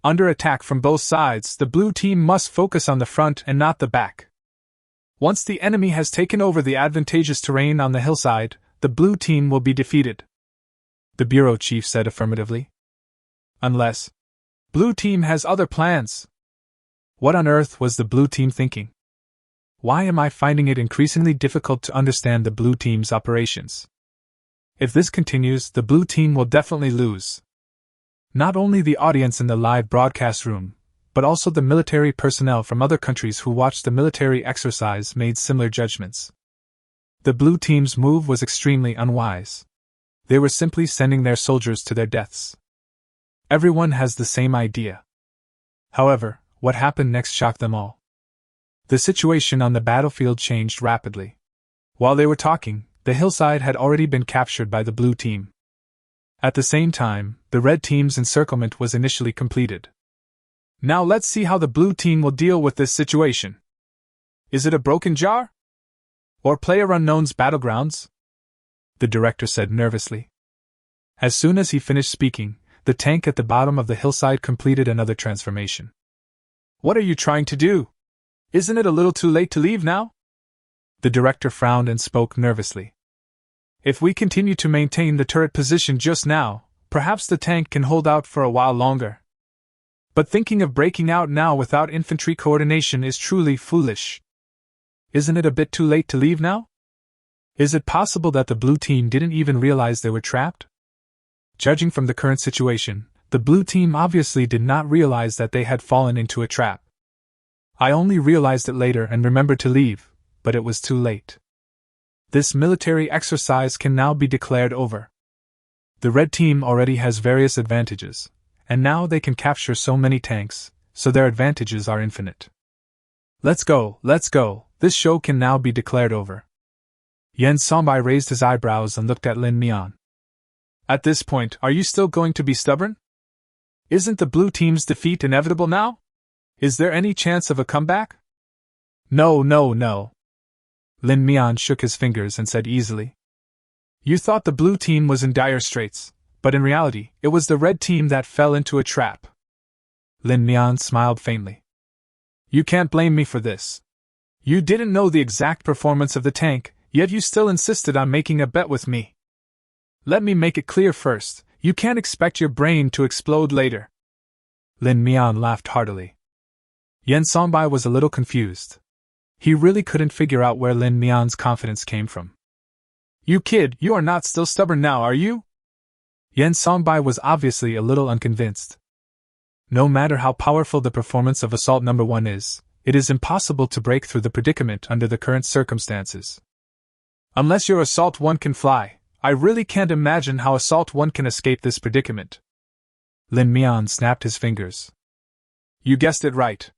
Under attack from both sides, the blue team must focus on the front and not the back. Once the enemy has taken over the advantageous terrain on the hillside, the blue team will be defeated. The bureau chief said affirmatively. Unless blue team has other plans. What on earth was the blue team thinking? Why am I finding it increasingly difficult to understand the blue team's operations? If this continues, the blue team will definitely lose. Not only the audience in the live broadcast room, but also the military personnel from other countries who watched the military exercise made similar judgments. The blue team's move was extremely unwise. They were simply sending their soldiers to their deaths. Everyone has the same idea. However, what happened next shocked them all. The situation on the battlefield changed rapidly. While they were talking, the hillside had already been captured by the blue team. At the same time, the red team's encirclement was initially completed. Now let's see how the blue team will deal with this situation. Is it a broken jar? Or PlayerUnknown's Battlegrounds? The director said nervously. As soon as he finished speaking, the tank at the bottom of the hillside completed another transformation. What are you trying to do? Isn't it a little too late to leave now? The director frowned and spoke nervously. If we continue to maintain the turret position just now, perhaps the tank can hold out for a while longer. But thinking of breaking out now without infantry coordination is truly foolish. Isn't it a bit too late to leave now? Is it possible that the blue team didn't even realize they were trapped? Judging from the current situation, the blue team obviously did not realize that they had fallen into a trap. I only realized it later and remembered to leave, but it was too late. This military exercise can now be declared over. The red team already has various advantages, and now they can capture so many tanks, so their advantages are infinite. Let's go, this show can now be declared over. Yen Sonbai raised his eyebrows and looked at Lin Mian. At this point, are you still going to be stubborn? Isn't the blue team's defeat inevitable now? Is there any chance of a comeback? No. Lin Mian shook his fingers and said easily. You thought the blue team was in dire straits, but in reality, it was the red team that fell into a trap. Lin Mian smiled faintly. You can't blame me for this. You didn't know the exact performance of the tank, yet you still insisted on making a bet with me. Let me make it clear first, you can't expect your brain to explode later. Lin Mian laughed heartily. Yen Sonbai was a little confused. He really couldn't figure out where Lin Mian's confidence came from. You kid, you are not still stubborn now, are you? Yen Sonbai was obviously a little unconvinced. No matter how powerful the performance of Assault No. 1 is, it is impossible to break through the predicament under the current circumstances. Unless your Assault 1 can fly, I really can't imagine how Assault 1 can escape this predicament. Lin Mian snapped his fingers. You guessed it right.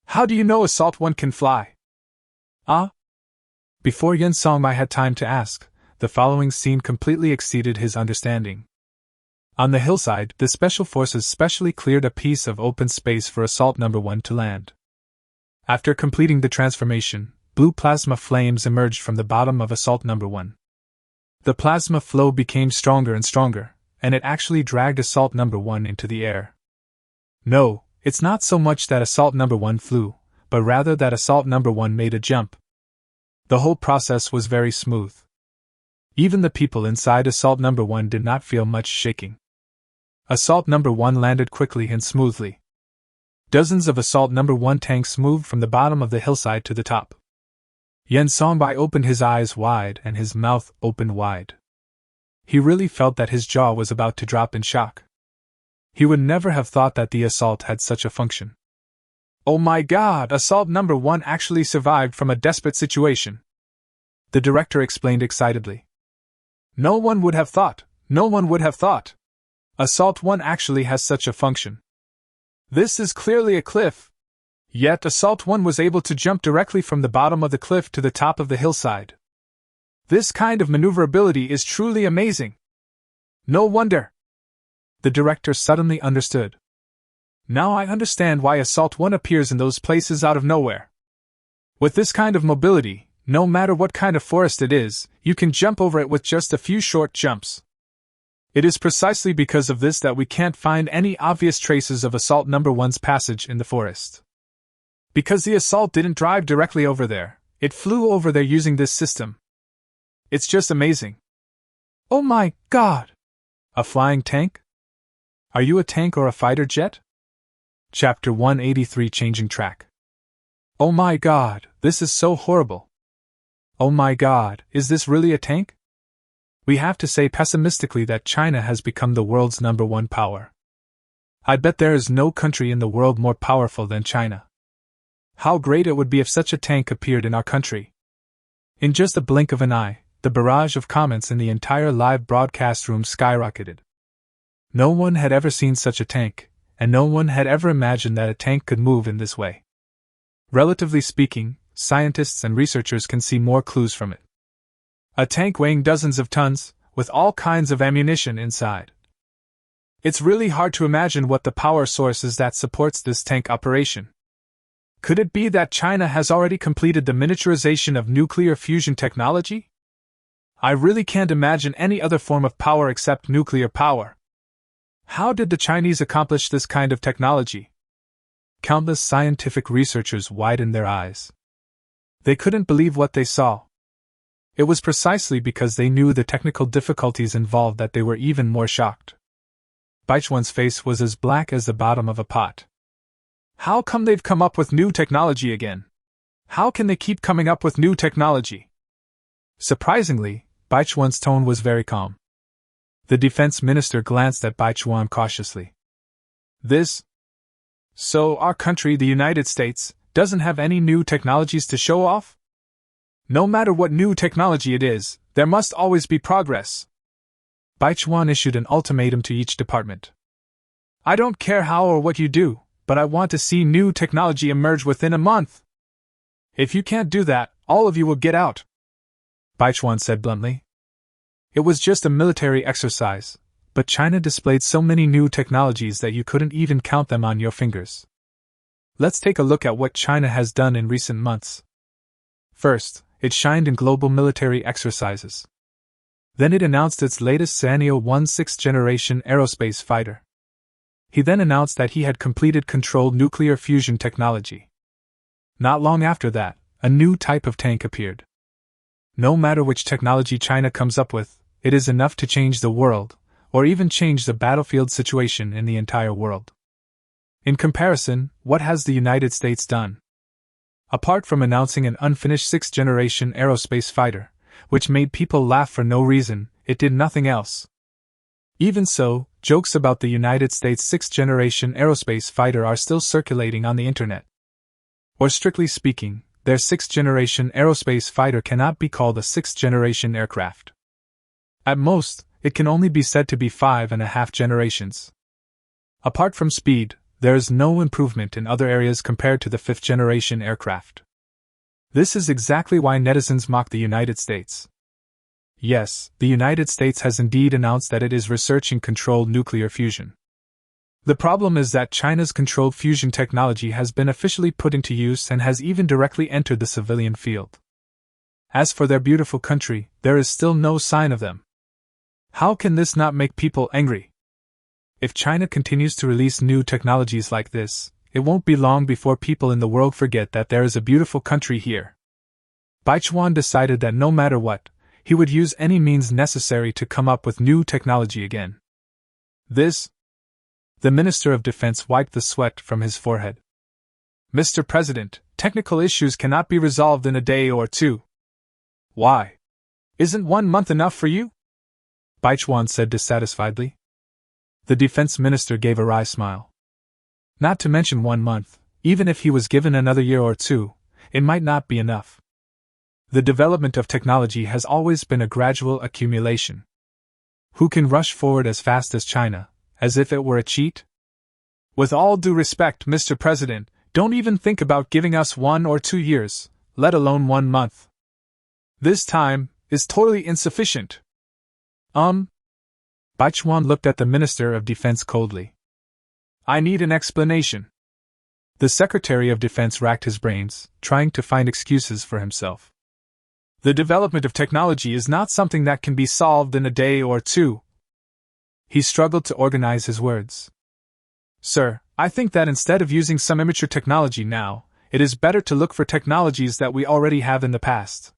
How do you know Assault 1 can fly? Before Yen Sonbai had time to ask, the following scene completely exceeded his understanding. On the hillside, the Special Forces specially cleared a piece of open space for Assault No. 1 to land. After completing the transformation, blue plasma flames emerged from the bottom of Assault No. 1. The plasma flow became stronger and stronger, and it actually dragged Assault No. 1 into the air. No, it's not so much that Assault No. 1 flew, but rather that Assault No. 1 made a jump. The whole process was very smooth. Even the people inside Assault No. 1 did not feel much shaking. Assault No. 1 landed quickly and smoothly. Dozens of Assault No. 1 tanks moved from the bottom of the hillside to the top. Yen Sonbai opened his eyes wide and his mouth opened wide. He really felt that his jaw was about to drop in shock. He would never have thought that the assault had such a function. Oh my God, Assault No. 1 actually survived from a desperate situation. The director explained excitedly. No one would have thought. Assault 1 actually has such a function. This is clearly a cliff. Yet Assault 1 was able to jump directly from the bottom of the cliff to the top of the hillside. This kind of maneuverability is truly amazing. No wonder. The director suddenly understood. Now I understand why Assault 1 appears in those places out of nowhere. With this kind of mobility, no matter what kind of forest it is, you can jump over it with just a few short jumps. It is precisely because of this that we can't find any obvious traces of Assault No. 1's passage in the forest. Because the assault didn't drive directly over there, it flew over there using this system. It's just amazing. Oh my God! A flying tank? Are you a tank or a fighter jet? Chapter 183 Changing Track. Oh my God, this is so horrible. Oh my God, is this really a tank? We have to say pessimistically that China has become the world's number one power. I bet there is no country in the world more powerful than China. How great it would be if such a tank appeared in our country. In just a blink of an eye, the barrage of comments in the entire live broadcast room skyrocketed. No one had ever seen such a tank, and no one had ever imagined that a tank could move in this way. Relatively speaking, scientists and researchers can see more clues from it. A tank weighing dozens of tons, with all kinds of ammunition inside. It's really hard to imagine what the power source is that supports this tank operation. Could it be that China has already completed the miniaturization of nuclear fusion technology? I really can't imagine any other form of power except nuclear power. How did the Chinese accomplish this kind of technology? Countless scientific researchers widened their eyes. They couldn't believe what they saw. It was precisely because they knew the technical difficulties involved that they were even more shocked. Baichuan's face was as black as the bottom of a pot. How come they've come up with new technology again? How can they keep coming up with new technology? Surprisingly, Baichuan's tone was very calm. The defense minister glanced at Baichuan cautiously. So our country, the United States, doesn't have any new technologies to show off? No matter what new technology it is, there must always be progress. Baichuan issued an ultimatum to each department. I don't care how or what you do, but I want to see new technology emerge within a month. If you can't do that, all of you will get out, Baichuan said bluntly. It was just a military exercise, but China displayed so many new technologies that you couldn't even count them on your fingers. Let's take a look at what China has done in recent months. First, it shined in global military exercises. Then it announced its latest Sanyo-1 sixth-generation aerospace fighter. He then announced that he had completed controlled nuclear fusion technology. Not long after that, a new type of tank appeared. No matter which technology China comes up with, it is enough to change the world, or even change the battlefield situation in the entire world. In comparison, what has the United States done? Apart from announcing an unfinished sixth-generation aerospace fighter, which made people laugh for no reason, it did nothing else. Even so, jokes about the United States sixth-generation aerospace fighter are still circulating on the internet. Or strictly speaking, their sixth-generation aerospace fighter cannot be called a sixth-generation aircraft. At most, it can only be said to be 5.5 generations. Apart from speed, there is no improvement in other areas compared to the fifth-generation aircraft. This is exactly why netizens mock the United States. Yes, the United States has indeed announced that it is researching controlled nuclear fusion. The problem is that China's controlled fusion technology has been officially put into use and has even directly entered the civilian field. As for their beautiful country, there is still no sign of them. How can this not make people angry? If China continues to release new technologies like this, it won't be long before people in the world forget that there is a beautiful country here. Baichuan decided that no matter what, he would use any means necessary to come up with new technology again. The Minister of Defense wiped the sweat from his forehead. Mr. President, technical issues cannot be resolved in a day or two. Why? Isn't 1 month enough for you? Baichuan said dissatisfiedly. The defense minister gave a wry smile. Not to mention 1 month, even if he was given another year or two, it might not be enough. The development of technology has always been a gradual accumulation. Who can rush forward as fast as China, as if it were a cheat? With all due respect, Mr. President, don't even think about giving us 1 or 2 years, let alone 1 month. This time is totally insufficient. Baichuan looked at the Minister of Defense coldly. I need an explanation. The Secretary of Defense racked his brains, trying to find excuses for himself. The development of technology is not something that can be solved in a day or two. He struggled to organize his words. Sir, I think that instead of using some immature technology now, it is better to look for technologies that we already have in the past.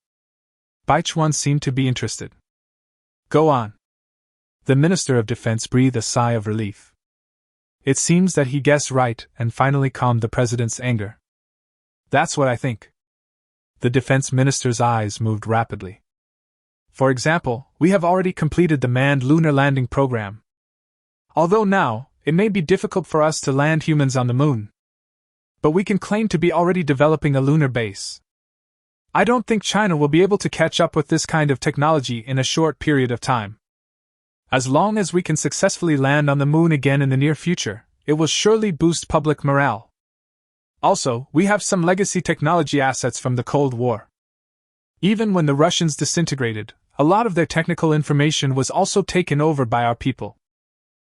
Baichuan seemed to be interested. Go on. The Minister of Defense breathed a sigh of relief. It seems that he guessed right and finally calmed the President's anger. That's what I think. The Defense Minister's eyes moved rapidly. For example, we have already completed the manned lunar landing program. Although now, it may be difficult for us to land humans on the moon. But we can claim to be already developing a lunar base. I don't think China will be able to catch up with this kind of technology in a short period of time. As long as we can successfully land on the moon again in the near future, it will surely boost public morale. Also, we have some legacy technology assets from the Cold War. Even when the Russians disintegrated, a lot of their technical information was also taken over by our people.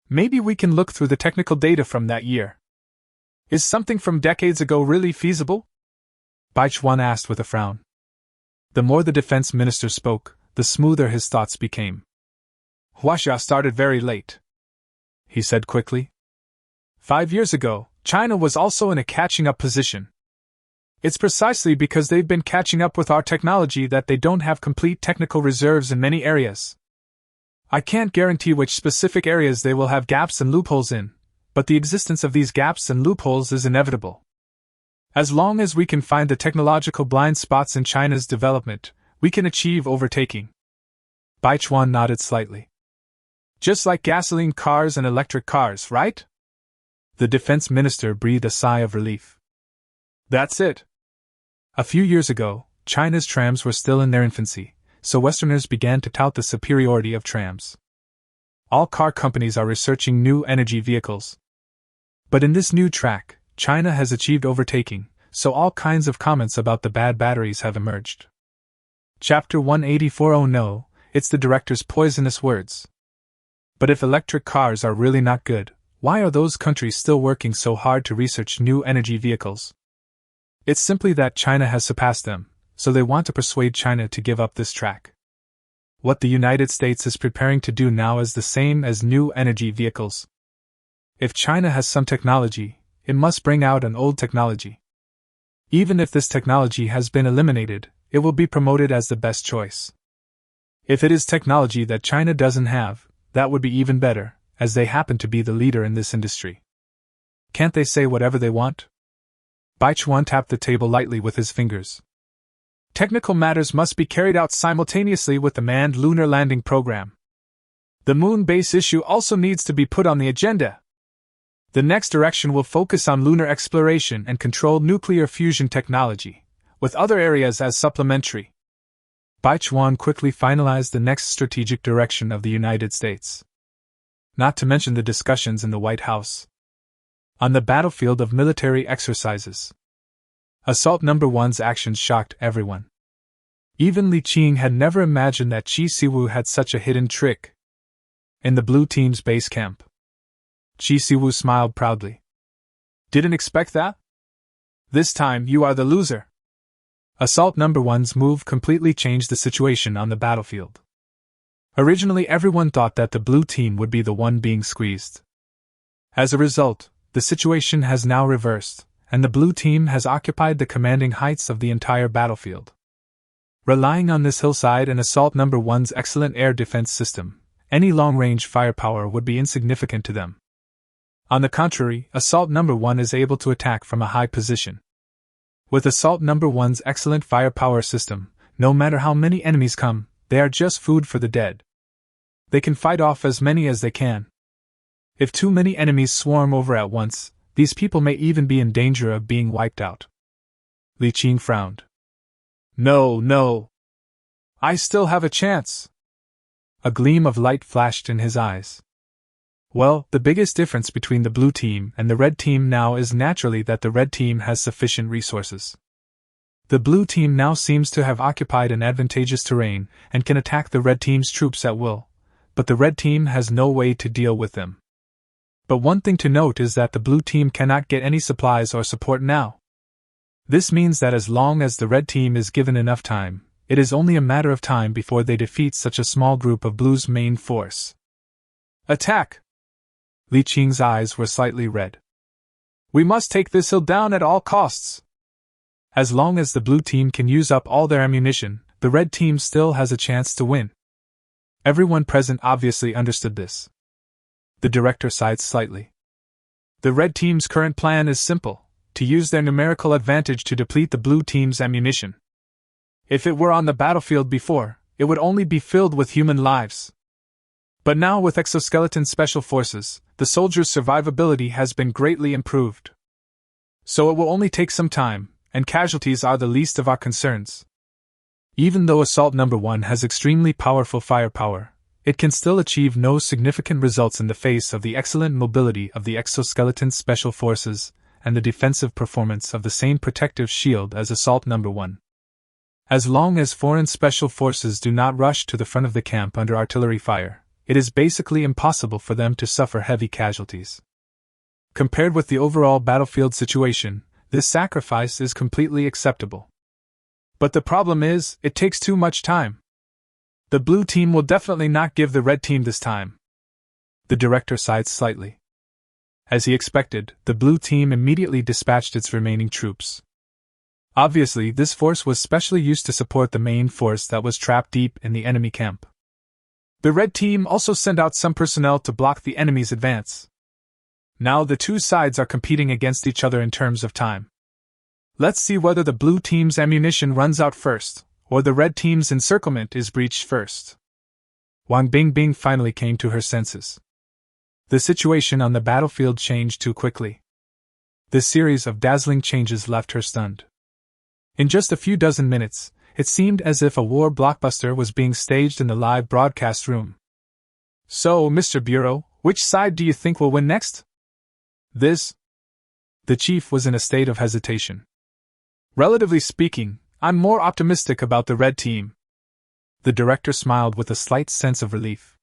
Maybe we can look through the technical data from that year. Is something from decades ago really feasible? Baichuan asked with a frown. The more the defense minister spoke, the smoother his thoughts became. Huaxia started very late, he said quickly. 5 years ago, China was also in a catching-up position. It's precisely because they've been catching up with our technology that they don't have complete technical reserves in many areas. I can't guarantee which specific areas they will have gaps and loopholes in, but the existence of these gaps and loopholes is inevitable. As long as we can find the technological blind spots in China's development, we can achieve overtaking. Baichuan nodded slightly. Just like gasoline cars and electric cars, right? The defense minister breathed a sigh of relief. That's it. A few years ago, China's trams were still in their infancy, so Westerners began to tout the superiority of trams. All car companies are researching new energy vehicles. But in this new track, China has achieved overtaking, so all kinds of comments about the bad batteries have emerged. Chapter 184. Oh no, it's the director's poisonous words. But if electric cars are really not good, why are those countries still working so hard to research new energy vehicles? It's simply that China has surpassed them, so they want to persuade China to give up this track. What the United States is preparing to do now is the same as new energy vehicles. If China has some technology, it must bring out an old technology. Even if this technology has been eliminated, it will be promoted as the best choice. If it is technology that China doesn't have, that would be even better, as they happen to be the leader in this industry. Can't they say whatever they want? Baichuan tapped the table lightly with his fingers. Technical matters must be carried out simultaneously with the manned lunar landing program. The moon base issue also needs to be put on the agenda. The next direction will focus on lunar exploration and controlled nuclear fusion technology, with other areas as supplementary. Baichuan quickly finalized the next strategic direction of the United States. Not to mention the discussions in the White House. On the battlefield of military exercises. Assault No. 1's actions shocked everyone. Even Li Qing had never imagined that Qi Siwu had such a hidden trick. In the blue team's base camp, Qi Siwu smiled proudly. Didn't expect that? This time you are the loser. Assault No. 1's move completely changed the situation on the battlefield. Originally everyone thought that the blue team would be the one being squeezed. As a result, the situation has now reversed, and the blue team has occupied the commanding heights of the entire battlefield. Relying on this hillside and Assault No. 1's excellent air defense system, any long-range firepower would be insignificant to them. On the contrary, Assault No. 1 is able to attack from a high position. With Assault No. 1's excellent firepower system, no matter how many enemies come, they are just food for the dead. They can fight off as many as they can. If too many enemies swarm over at once, these people may even be in danger of being wiped out. Li Qing frowned. No. I still have a chance. A gleam of light flashed in his eyes. Well, the biggest difference between the blue team and the red team now is naturally that the red team has sufficient resources. The blue team now seems to have occupied an advantageous terrain and can attack the red team's troops at will, but the red team has no way to deal with them. But one thing to note is that the blue team cannot get any supplies or support now. This means that as long as the red team is given enough time, it is only a matter of time before they defeat such a small group of blue's main force. Attack! Li Qing's eyes were slightly red. We must take this hill down at all costs. As long as the blue team can use up all their ammunition, the red team still has a chance to win. Everyone present obviously understood this. The director sighed slightly. The red team's current plan is simple, to use their numerical advantage to deplete the blue team's ammunition. If it were on the battlefield before, it would only be filled with human lives. But now with exoskeleton special forces, the soldiers' survivability has been greatly improved. So it will only take some time, and casualties are the least of our concerns. Even though Assault Number 1 has extremely powerful firepower, it can still achieve no significant results in the face of the excellent mobility of the exoskeleton special forces and the defensive performance of the same protective shield as Assault Number 1. As long as foreign special forces do not rush to the front of the camp under artillery fire, it is basically impossible for them to suffer heavy casualties. Compared with the overall battlefield situation, this sacrifice is completely acceptable. But the problem is, it takes too much time. The blue team will definitely not give the red team this time. The director sighed slightly. As he expected, the blue team immediately dispatched its remaining troops. Obviously, this force was specially used to support the main force that was trapped deep in the enemy camp. The red team also sent out some personnel to block the enemy's advance. Now the two sides are competing against each other in terms of time. Let's see whether the blue team's ammunition runs out first, or the red team's encirclement is breached first. Wang Bingbing finally came to her senses. The situation on the battlefield changed too quickly. This series of dazzling changes left her stunned. In just a few dozen minutes, it seemed as if a war blockbuster was being staged in the live broadcast room. So, Mr. Bureau, which side do you think will win next? This? The chief was in a state of hesitation. Relatively speaking, I'm more optimistic about the red team. The director smiled with a slight sense of relief.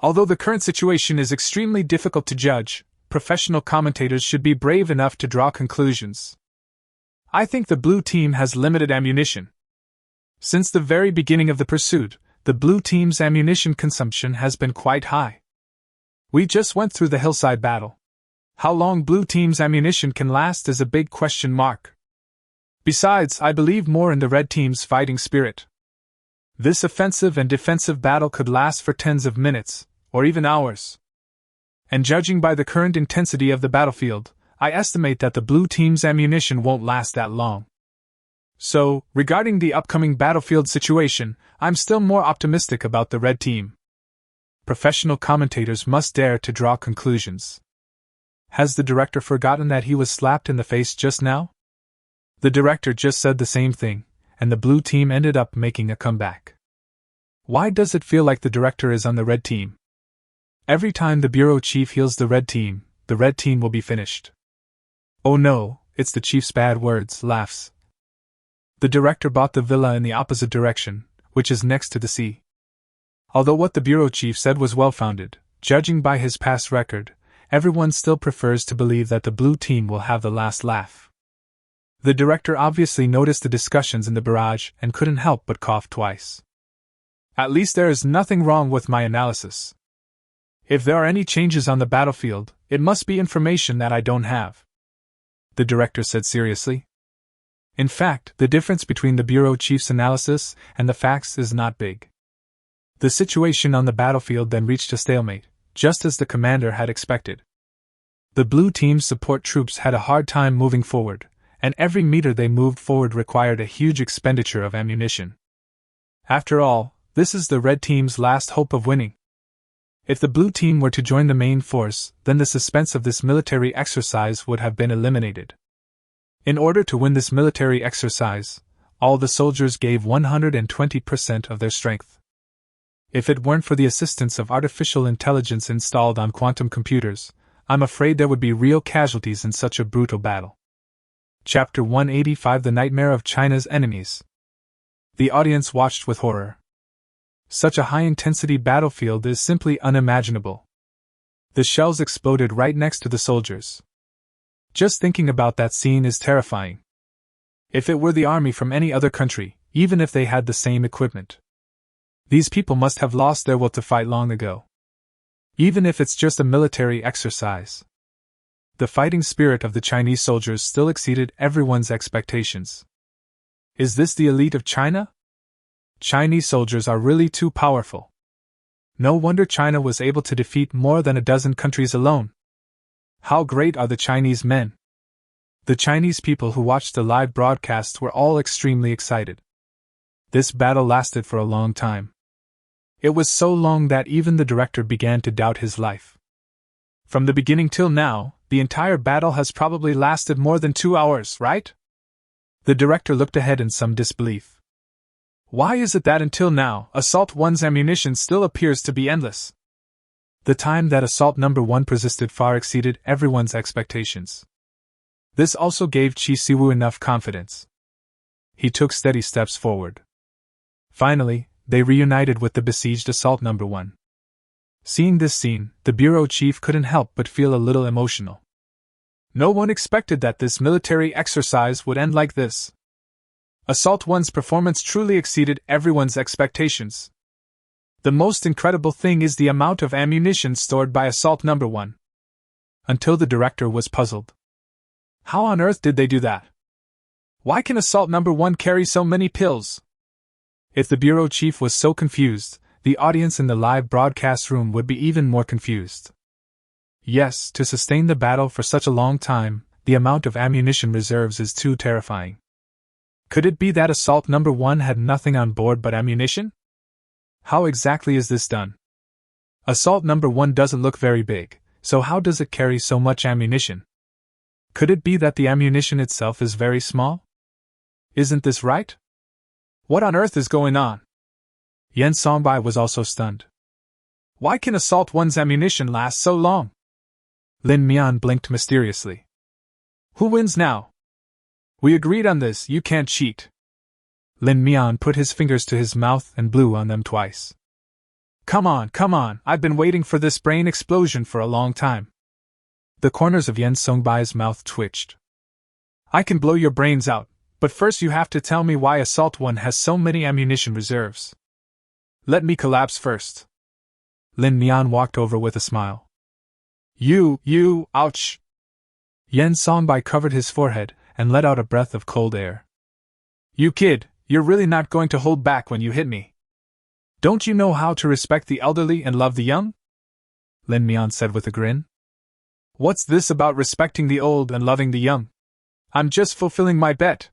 Although the current situation is extremely difficult to judge, professional commentators should be brave enough to draw conclusions. I think the blue team has limited ammunition. Since the very beginning of the pursuit, the blue team's ammunition consumption has been quite high. We just went through the hillside battle. How long blue team's ammunition can last is a big question mark. Besides, I believe more in the red team's fighting spirit. This offensive and defensive battle could last for tens of minutes, or even hours. And judging by the current intensity of the battlefield, I estimate that the blue team's ammunition won't last that long. So, regarding the upcoming battlefield situation, I'm still more optimistic about the red team. Professional commentators must dare to draw conclusions. Has the director forgotten that he was slapped in the face just now? The director just said the same thing, and the blue team ended up making a comeback. Why does it feel like the director is on the red team? Every time the bureau chief heals the red team will be finished. Oh no, it's the chief's bad words, laughs. The director bought the villa in the opposite direction, which is next to the sea. Although what the bureau chief said was well-founded, judging by his past record, everyone still prefers to believe that the blue team will have the last laugh. The director obviously noticed the discussions in the barrage and couldn't help but cough twice. At least there is nothing wrong with my analysis. If there are any changes on the battlefield, it must be information that I don't have. The director said seriously. In fact, the difference between the bureau chief's analysis and the facts is not big. The situation on the battlefield then reached a stalemate, just as the commander had expected. The blue team's support troops had a hard time moving forward, and every meter they moved forward required a huge expenditure of ammunition. After all, this is the red team's last hope of winning. If the blue team were to join the main force, then the suspense of this military exercise would have been eliminated. In order to win this military exercise, all the soldiers gave 120% of their strength. If it weren't for the assistance of artificial intelligence installed on quantum computers, I'm afraid there would be real casualties in such a brutal battle. Chapter 185: The Nightmare of China's Enemies. The audience watched with horror. Such a high-intensity battlefield is simply unimaginable. The shells exploded right next to the soldiers. Just thinking about that scene is terrifying. If it were the army from any other country, even if they had the same equipment, these people must have lost their will to fight long ago. Even if it's just a military exercise, the fighting spirit of the Chinese soldiers still exceeded everyone's expectations. Is this the elite of China? Chinese soldiers are really too powerful. No wonder China was able to defeat more than a dozen countries alone. How great are the Chinese men? The Chinese people who watched the live broadcasts were all extremely excited. This battle lasted for a long time. It was so long that even the director began to doubt his life. From the beginning till now, the entire battle has probably lasted more than 2 hours, right? The director looked ahead in some disbelief. Why is it that until now, Assault 1's ammunition still appears to be endless? The time that Assault Number 1 persisted far exceeded everyone's expectations. This also gave Chi Siwoo enough confidence. He took steady steps forward. Finally, they reunited with the besieged Assault Number 1. Seeing this scene, the bureau chief couldn't help but feel a little emotional. No one expected that this military exercise would end like this. Assault 1's performance truly exceeded everyone's expectations. The most incredible thing is the amount of ammunition stored by Assault Number 1. Until the director was puzzled. How on earth did they do that? Why can Assault Number 1 carry so many pills? If the bureau chief was so confused, the audience in the live broadcast room would be even more confused. Yes, to sustain the battle for such a long time, the amount of ammunition reserves is too terrifying. Could it be that Assault Number 1 had nothing on board but ammunition? How exactly is this done? Assault Number 1 doesn't look very big, so how does it carry so much ammunition? Could it be that the ammunition itself is very small? Isn't this right? What on earth is going on? Yen Songbai was also stunned. Why can Assault 1's ammunition last so long? Lin Mian blinked mysteriously. Who wins now? We agreed on this, you can't cheat. Lin Mian put his fingers to his mouth and blew on them twice. Come on, I've been waiting for this brain explosion for a long time. The corners of Yen Songbai's mouth twitched. I can blow your brains out, but first you have to tell me why Assault 1 has so many ammunition reserves. Let me collapse first. Lin Mian walked over with a smile. Ouch! Yen Songbai covered his forehead and let out a breath of cold air. You kid, you're really not going to hold back when you hit me. Don't you know how to respect the elderly and love the young? Lin Mian said with a grin. What's this about respecting the old and loving the young? I'm just fulfilling my bet.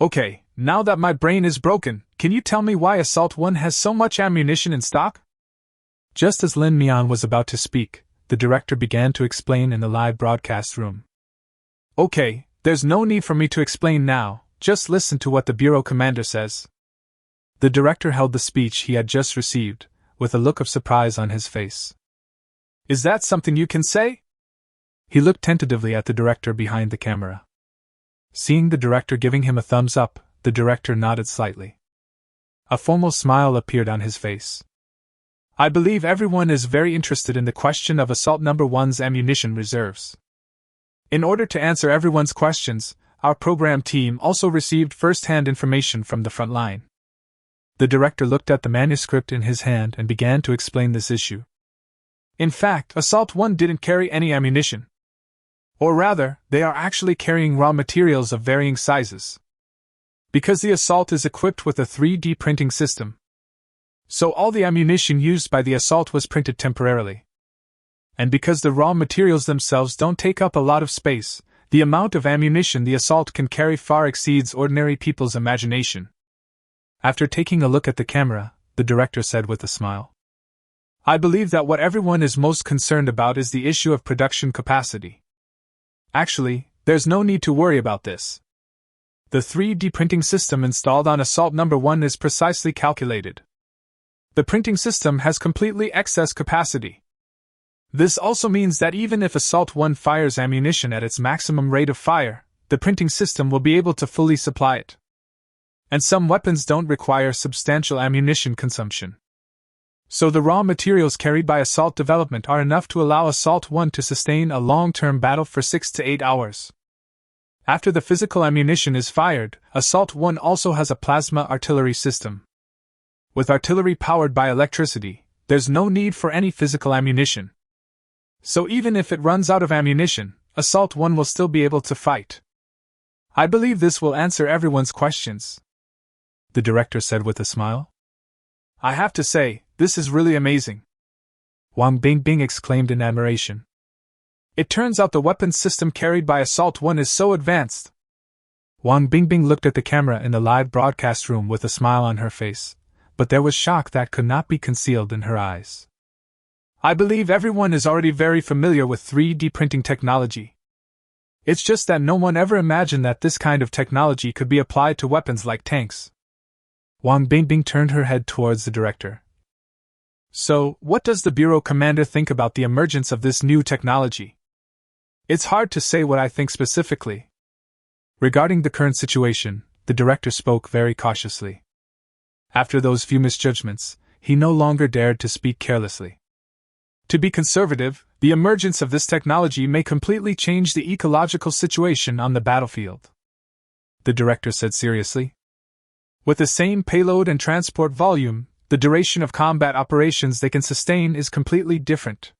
Okay, now that my brain is broken, can you tell me why Assault 1 has so much ammunition in stock? Just as Lin Mian was about to speak, the director began to explain in the live broadcast room. Okay, there's no need for me to explain now, just listen to what the bureau commander says. The director held the speech he had just received, with a look of surprise on his face. Is that something you can say? He looked tentatively at the director behind the camera. Seeing the director giving him a thumbs up, the director nodded slightly. A formal smile appeared on his face. I believe everyone is very interested in the question of Assault Number 1's ammunition reserves. In order to answer everyone's questions, our program team also received first-hand information from the front line. The director looked at the manuscript in his hand and began to explain this issue. In fact, Assault 1 didn't carry any ammunition. Or rather, they are actually carrying raw materials of varying sizes. Because the Assault is equipped with a 3D printing system. So all the ammunition used by the Assault was printed temporarily. And because the raw materials themselves don't take up a lot of space, the amount of ammunition the Assault can carry far exceeds ordinary people's imagination. After taking a look at the camera, the director said with a smile. I believe that what everyone is most concerned about is the issue of production capacity. Actually, there's no need to worry about this. The 3D printing system installed on Assault Number 1 is precisely calculated. The printing system has completely excess capacity. This also means that even if Assault 1 fires ammunition at its maximum rate of fire, the printing system will be able to fully supply it. And some weapons don't require substantial ammunition consumption. So the raw materials carried by Assault development are enough to allow Assault 1 to sustain a long-term battle for 6 to 8 hours. After the physical ammunition is fired, Assault 1 also has a plasma artillery system. With artillery powered by electricity, there's no need for any physical ammunition. So even if it runs out of ammunition, Assault 1 will still be able to fight. I believe this will answer everyone's questions. The director said with a smile. I have to say, this is really amazing. Wang Bingbing exclaimed in admiration. It turns out the weapons system carried by Assault 1 is so advanced. Wang Bingbing looked at the camera in the live broadcast room with a smile on her face, but there was shock that could not be concealed in her eyes. I believe everyone is already very familiar with 3D printing technology. It's just that no one ever imagined that this kind of technology could be applied to weapons like tanks. Wang Bingbing turned her head towards the director. So, what does the bureau commander think about the emergence of this new technology? It's hard to say what I think specifically. Regarding the current situation, the director spoke very cautiously. After those few misjudgments, he no longer dared to speak carelessly. To be conservative, the emergence of this technology may completely change the ecological situation on the battlefield, the director said seriously. With the same payload and transport volume, the duration of combat operations they can sustain is completely different.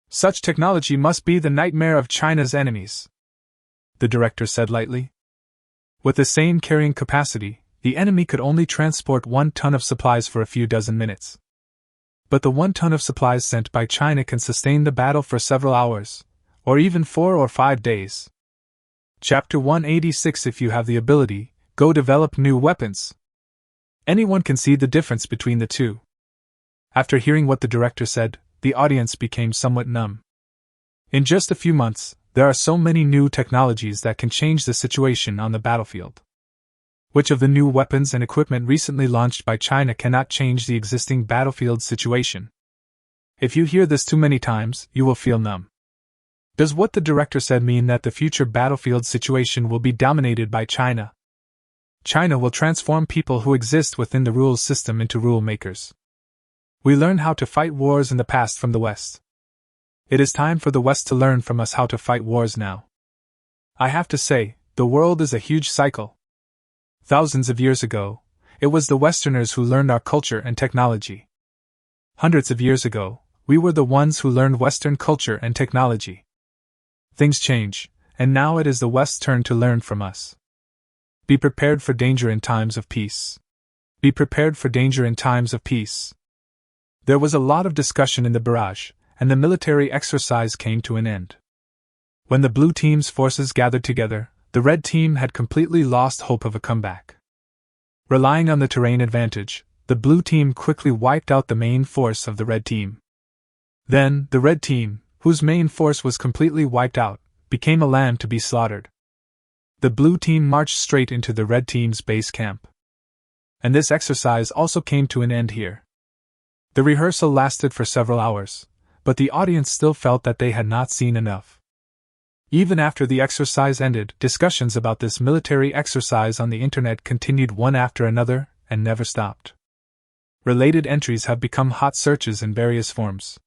Such technology must be the nightmare of China's enemies, the director said lightly. With the same carrying capacity, the enemy could only transport 1 ton of supplies for a few dozen minutes. But the 1 ton of supplies sent by China can sustain the battle for several hours, or even 4 or 5 days. Chapter 186. If you have the ability, go develop new weapons. Anyone can see the difference between the two. After hearing what the director said, the audience became somewhat numb. In just a few months, there are so many new technologies that can change the situation on the battlefield. Which of the new weapons and equipment recently launched by China cannot change the existing battlefield situation? If you hear this too many times, you will feel numb. Does what the director said mean that the future battlefield situation will be dominated by China? China will transform people who exist within the rules system into rule makers. We learned how to fight wars in the past from the West. It is time for the West to learn from us how to fight wars now. I have to say, the world is a huge cycle. Thousands of years ago, it was the Westerners who learned our culture and technology. Hundreds of years ago, we were the ones who learned Western culture and technology. Things change, and now it is the West's turn to learn from us. Be prepared for danger in times of peace. Be prepared for danger in times of peace. There was a lot of discussion in the barrage, and the military exercise came to an end. When the blue team's forces gathered together, the red team had completely lost hope of a comeback. Relying on the terrain advantage, the blue team quickly wiped out the main force of the red team. Then, the red team, whose main force was completely wiped out, became a lamb to be slaughtered. The blue team marched straight into the red team's base camp. And this exercise also came to an end here. The rehearsal lasted for several hours, but the audience still felt that they had not seen enough. Even after the exercise ended, discussions about this military exercise on the internet continued one after another and never stopped. Related entries have become hot searches in various forms.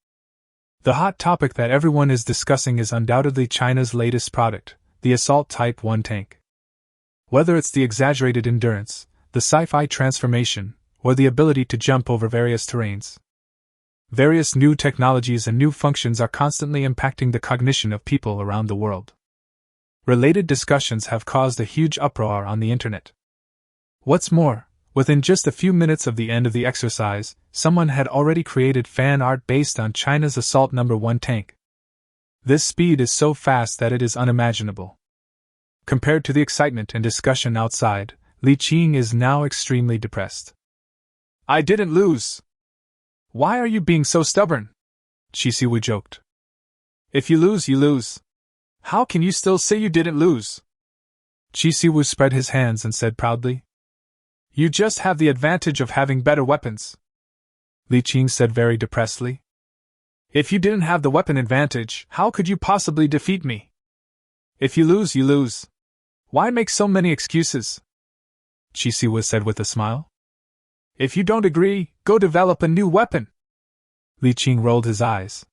The hot topic that everyone is discussing is undoubtedly China's latest product, the Assault Type 1 tank. Whether it's the exaggerated endurance, the sci-fi transformation, or the ability to jump over various terrains. Various new technologies and new functions are constantly impacting the cognition of people around the world. Related discussions have caused a huge uproar on the internet. What's more, within just a few minutes of the end of the exercise, someone had already created fan art based on China's Assault No. 1 tank. This speed is so fast that it is unimaginable. Compared to the excitement and discussion outside, Li Qing is now extremely depressed. I didn't lose. Why are you being so stubborn? Qi Siwu joked. If you lose, you lose. How can you still say you didn't lose? Qi Siwu spread his hands and said proudly. You just have the advantage of having better weapons. Li Qing said very depressedly. If you didn't have the weapon advantage, how could you possibly defeat me? If you lose, you lose. Why make so many excuses? Qi Siwu said with a smile. If you don't agree, go develop a new weapon. Li Qing rolled his eyes.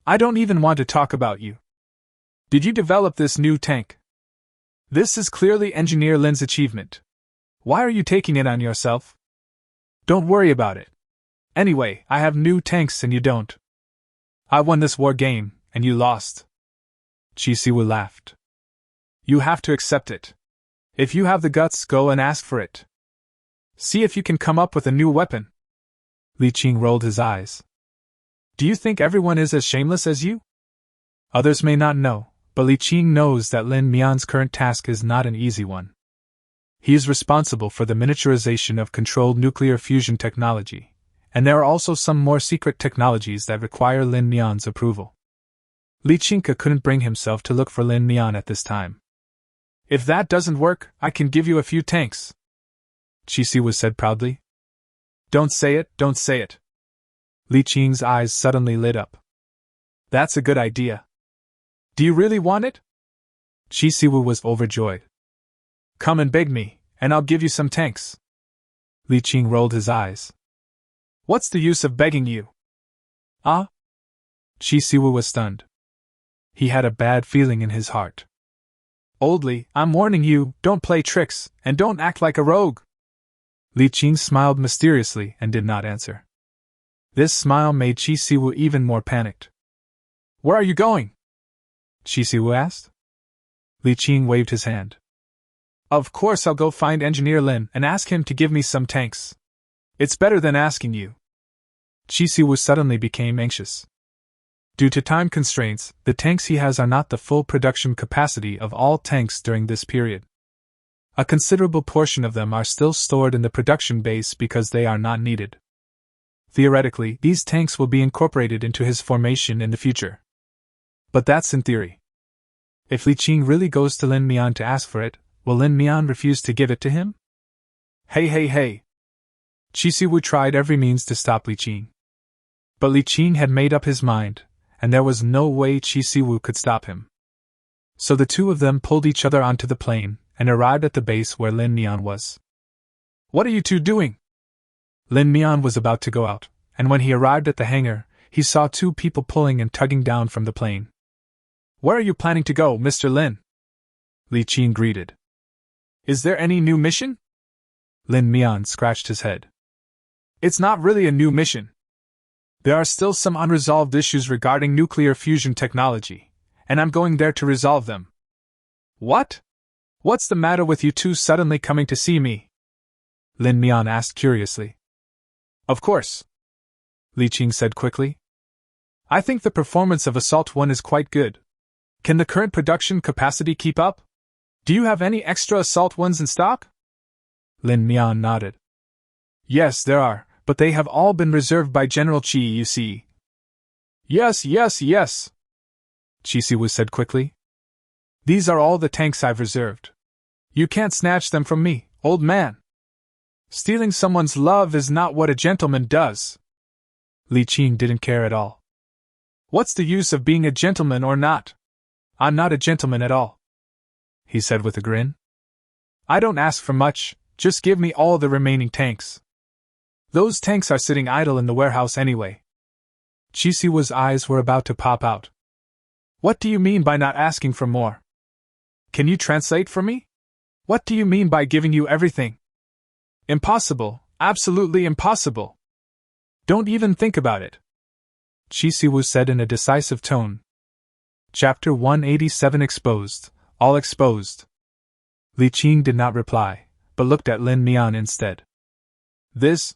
I don't even want to talk about you. Did you develop this new tank? This is clearly Engineer Lin's achievement. Why are you taking it on yourself? Don't worry about it. Anyway, I have new tanks and you don't. I won this war game, and you lost. Qi Siwu laughed. You have to accept it. If you have the guts, go and ask for it. See if you can come up with a new weapon. Li Qing rolled his eyes. Do you think everyone is as shameless as you? Others may not know, but Li Qing knows that Lin Mian's current task is not an easy one. He is responsible for the miniaturization of controlled nuclear fusion technology, and there are also some more secret technologies that require Lin Mian's approval. Li Qingke couldn't bring himself to look for Lin Mian at this time. If that doesn't work, I can give you a few tanks. Chi Siwu said proudly. Don't say it, don't say it. Li Qing's eyes suddenly lit up. That's a good idea. Do you really want it? Chi Siwu was overjoyed. Come and beg me, and I'll give you some tanks. Li Qing rolled his eyes. What's the use of begging you? Ah? Chi Siwu was stunned. He had a bad feeling in his heart. Old Li, I'm warning you, don't play tricks, and don't act like a rogue. Li Qing smiled mysteriously and did not answer. This smile made Chi Siwu even more panicked. Where are you going? Chi Siwu asked. Li Qing waved his hand. Of course I'll go find Engineer Lin and ask him to give me some tanks. It's better than asking you. Chi Siwu suddenly became anxious. Due to time constraints, the tanks he has are not the full production capacity of all tanks during this period. A considerable portion of them are still stored in the production base because they are not needed. Theoretically, these tanks will be incorporated into his formation in the future. But that's in theory. If Li Qing really goes to Lin Mian to ask for it, will Lin Mian refuse to give it to him? Hey! Chi Siwu tried every means to stop Li Qing. But Li Qing had made up his mind, and there was no way Chi Siwu could stop him. So the two of them pulled each other onto the plane and arrived at the base where Lin Mian was. What are you two doing? Lin Mian was about to go out, and when he arrived at the hangar, he saw two people pulling and tugging down from the plane. Where are you planning to go, Mr. Lin? Li Qing greeted. Is there any new mission? Lin Mian scratched his head. It's not really a new mission. There are still some unresolved issues regarding nuclear fusion technology, and I'm going there to resolve them. What? What's the matter with you two suddenly coming to see me? Lin Mian asked curiously. Of course, Li Qing said quickly. I think the performance of Assault 1 is quite good. Can the current production capacity keep up? Do you have any extra Assault 1s in stock? Lin Mian nodded. Yes, there are, but they have all been reserved by General Qi, you see. Yes. Chi Siwu said quickly. These are all the tanks I've reserved. You can't snatch them from me, old man. Stealing someone's love is not what a gentleman does. Li Qing didn't care at all. What's the use of being a gentleman or not? I'm not a gentleman at all, he said with a grin. I don't ask for much, just give me all the remaining tanks. Those tanks are sitting idle in the warehouse anyway. Chi Siwu's eyes were about to pop out. What do you mean by not asking for more? Can you translate for me? What do you mean by giving you everything? Impossible, absolutely impossible. Don't even think about it, Chi Siwu said in a decisive tone. Chapter 187 Exposed, all exposed. Li Qing did not reply, but looked at Lin Mian instead. This?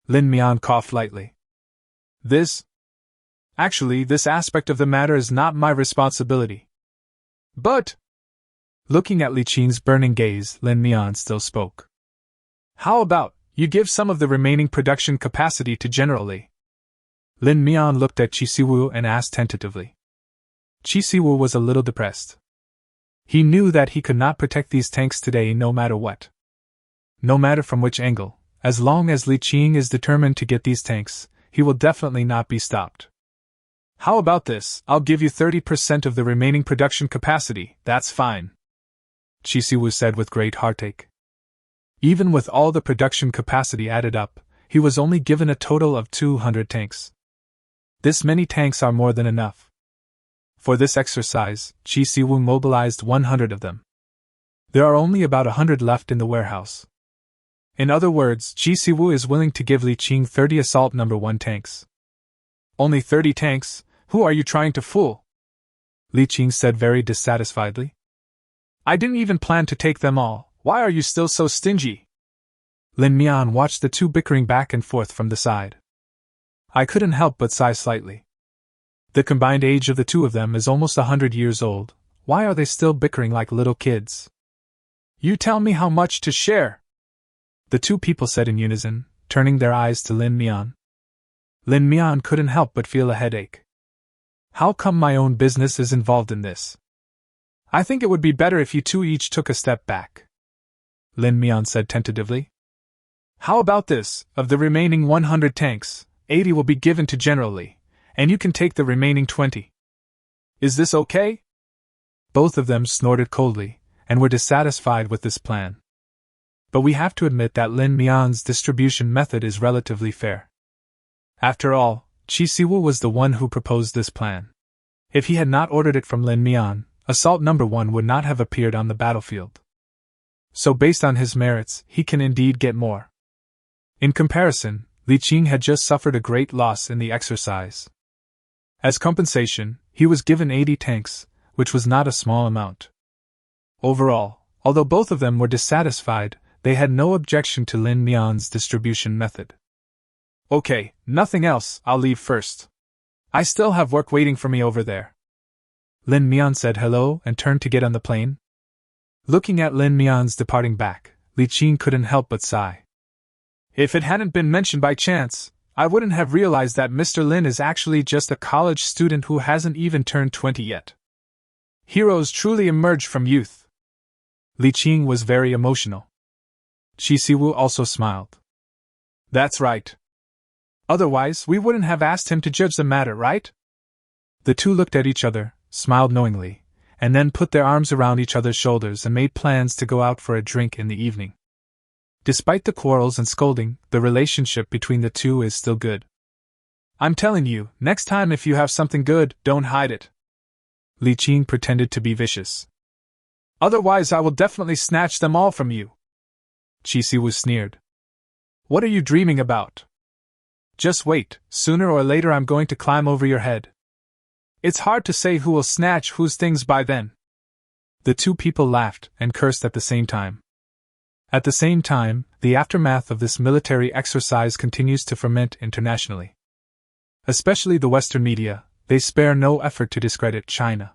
Lin Mian coughed lightly. This? Actually, this aspect of the matter is not my responsibility. But... Looking at Li Qing's burning gaze, Lin Mian still spoke. How about, you give some of the remaining production capacity to General Li? Lin Mian looked at Chi Siwu and asked tentatively. Chi Siwu was a little depressed. He knew that he could not protect these tanks today no matter what. No matter from which angle, as long as Li Qing is determined to get these tanks, he will definitely not be stopped. How about this, I'll give you 30% of the remaining production capacity, that's fine, Chi Siwu said with great heartache. Even with all the production capacity added up, he was only given a total of 200 tanks. This many tanks are more than enough. For this exercise, Chi Siwu mobilized 100 of them. There are only about 100 left in the warehouse. In other words, Chi Siwu is willing to give Li Qing 30 Assault No. 1 tanks. Only 30 tanks? Who are you trying to fool? Li Qing said very dissatisfiedly. I didn't even plan to take them all. Why are you still so stingy? Lin Mian watched the two bickering back and forth from the side. I couldn't help but sigh slightly. The combined age of the two of them is almost 100 years old. Why are they still bickering like little kids? You tell me how much to share, the two people said in unison, turning their eyes to Lin Mian. Lin Mian couldn't help but feel a headache. How come my own business is involved in this? I think it would be better if you two each took a step back, Lin Mian said tentatively. How about this? Of the remaining 100 tanks, 80 will be given to General Li, and you can take the remaining 20. Is this okay? Both of them snorted coldly, and were dissatisfied with this plan. But we have to admit that Lin Mian's distribution method is relatively fair. After all, Qi Siwu was the one who proposed this plan. If he had not ordered it from Lin Mian, Assault No. 1 would not have appeared on the battlefield. So based on his merits, he can indeed get more. In comparison, Li Qing had just suffered a great loss in the exercise. As compensation, he was given 80 tanks, which was not a small amount. Overall, although both of them were dissatisfied, they had no objection to Lin Mian's distribution method. Okay, nothing else, I'll leave first. I still have work waiting for me over there. Lin Mian said hello and turned to get on the plane. Looking at Lin Mian's departing back, Li Qing couldn't help but sigh. If it hadn't been mentioned by chance, I wouldn't have realized that Mr. Lin is actually just a college student who hasn't even turned 20 yet. Heroes truly emerge from youth. Li Qing was very emotional. Qi Siwu also smiled. That's right. Otherwise, we wouldn't have asked him to judge the matter, right? The two looked at each other, smiled knowingly, and then put their arms around each other's shoulders and made plans to go out for a drink in the evening. Despite the quarrels and scolding, the relationship between the two is still good. I'm telling you, next time if you have something good, don't hide it. Li Qing pretended to be vicious. Otherwise I will definitely snatch them all from you. Qi Siwu sneered. What are you dreaming about? Just wait, sooner or later I'm going to climb over your head. It's hard to say who will snatch whose things by then. The two people laughed and cursed at the same time. At the same time, the aftermath of this military exercise continues to ferment internationally. Especially the Western media, they spare no effort to discredit China.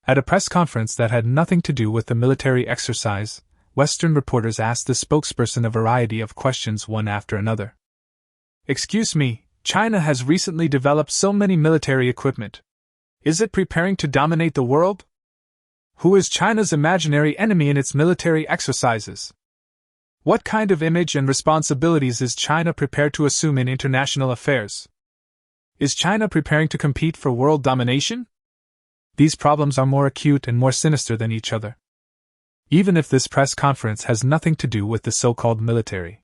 At a press conference that had nothing to do with the military exercise, Western reporters asked the spokesperson a variety of questions one after another. Excuse me, China has recently developed so many military equipment. Is it preparing to dominate the world? Who is China's imaginary enemy in its military exercises? What kind of image and responsibilities is China prepared to assume in international affairs? Is China preparing to compete for world domination? These problems are more acute and more sinister than each other. Even if this press conference has nothing to do with the so-called military.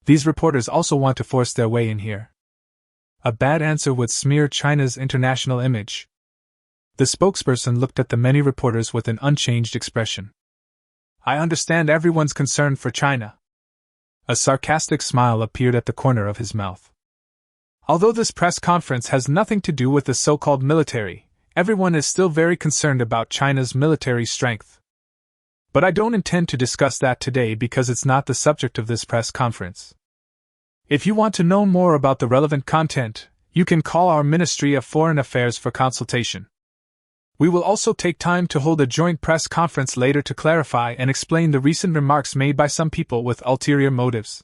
These reporters also want to force their way in here. A bad answer would smear China's international image. The spokesperson looked at the many reporters with an unchanged expression. I understand everyone's concerned for China. A sarcastic smile appeared at the corner of his mouth. Although this press conference has nothing to do with the so-called military, everyone is still very concerned about China's military strength. But I don't intend to discuss that today because it's not the subject of this press conference. If you want to know more about the relevant content, you can call our Ministry of Foreign Affairs for consultation. We will also take time to hold a joint press conference later to clarify and explain the recent remarks made by some people with ulterior motives.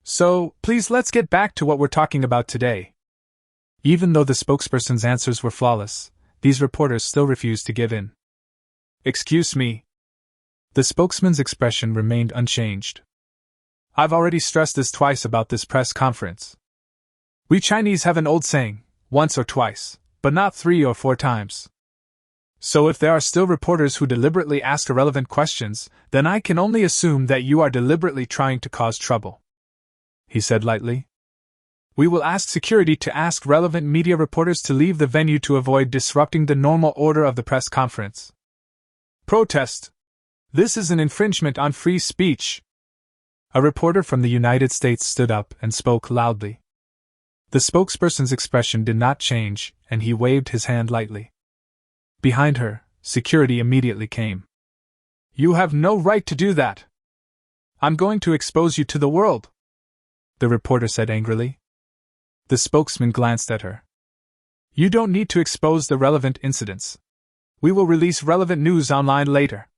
So, please let's get back to what we're talking about today. Even though the spokesperson's answers were flawless, these reporters still refused to give in. Excuse me. The spokesman's expression remained unchanged. I've already stressed this twice about this press conference. We Chinese have an old saying, once or twice, but not 3 or 4 times. So if there are still reporters who deliberately ask irrelevant questions, then I can only assume that you are deliberately trying to cause trouble. He said lightly. We will ask security to ask relevant media reporters to leave the venue to avoid disrupting the normal order of the press conference. Protest! This is an infringement on free speech. A reporter from the United States stood up and spoke loudly. The spokesperson's expression did not change, and he waved his hand lightly. Behind her, security immediately came. You have no right to do that. I'm going to expose you to the world, the reporter said angrily. The spokesman glanced at her. You don't need to expose the relevant incidents. We will release relevant news online later.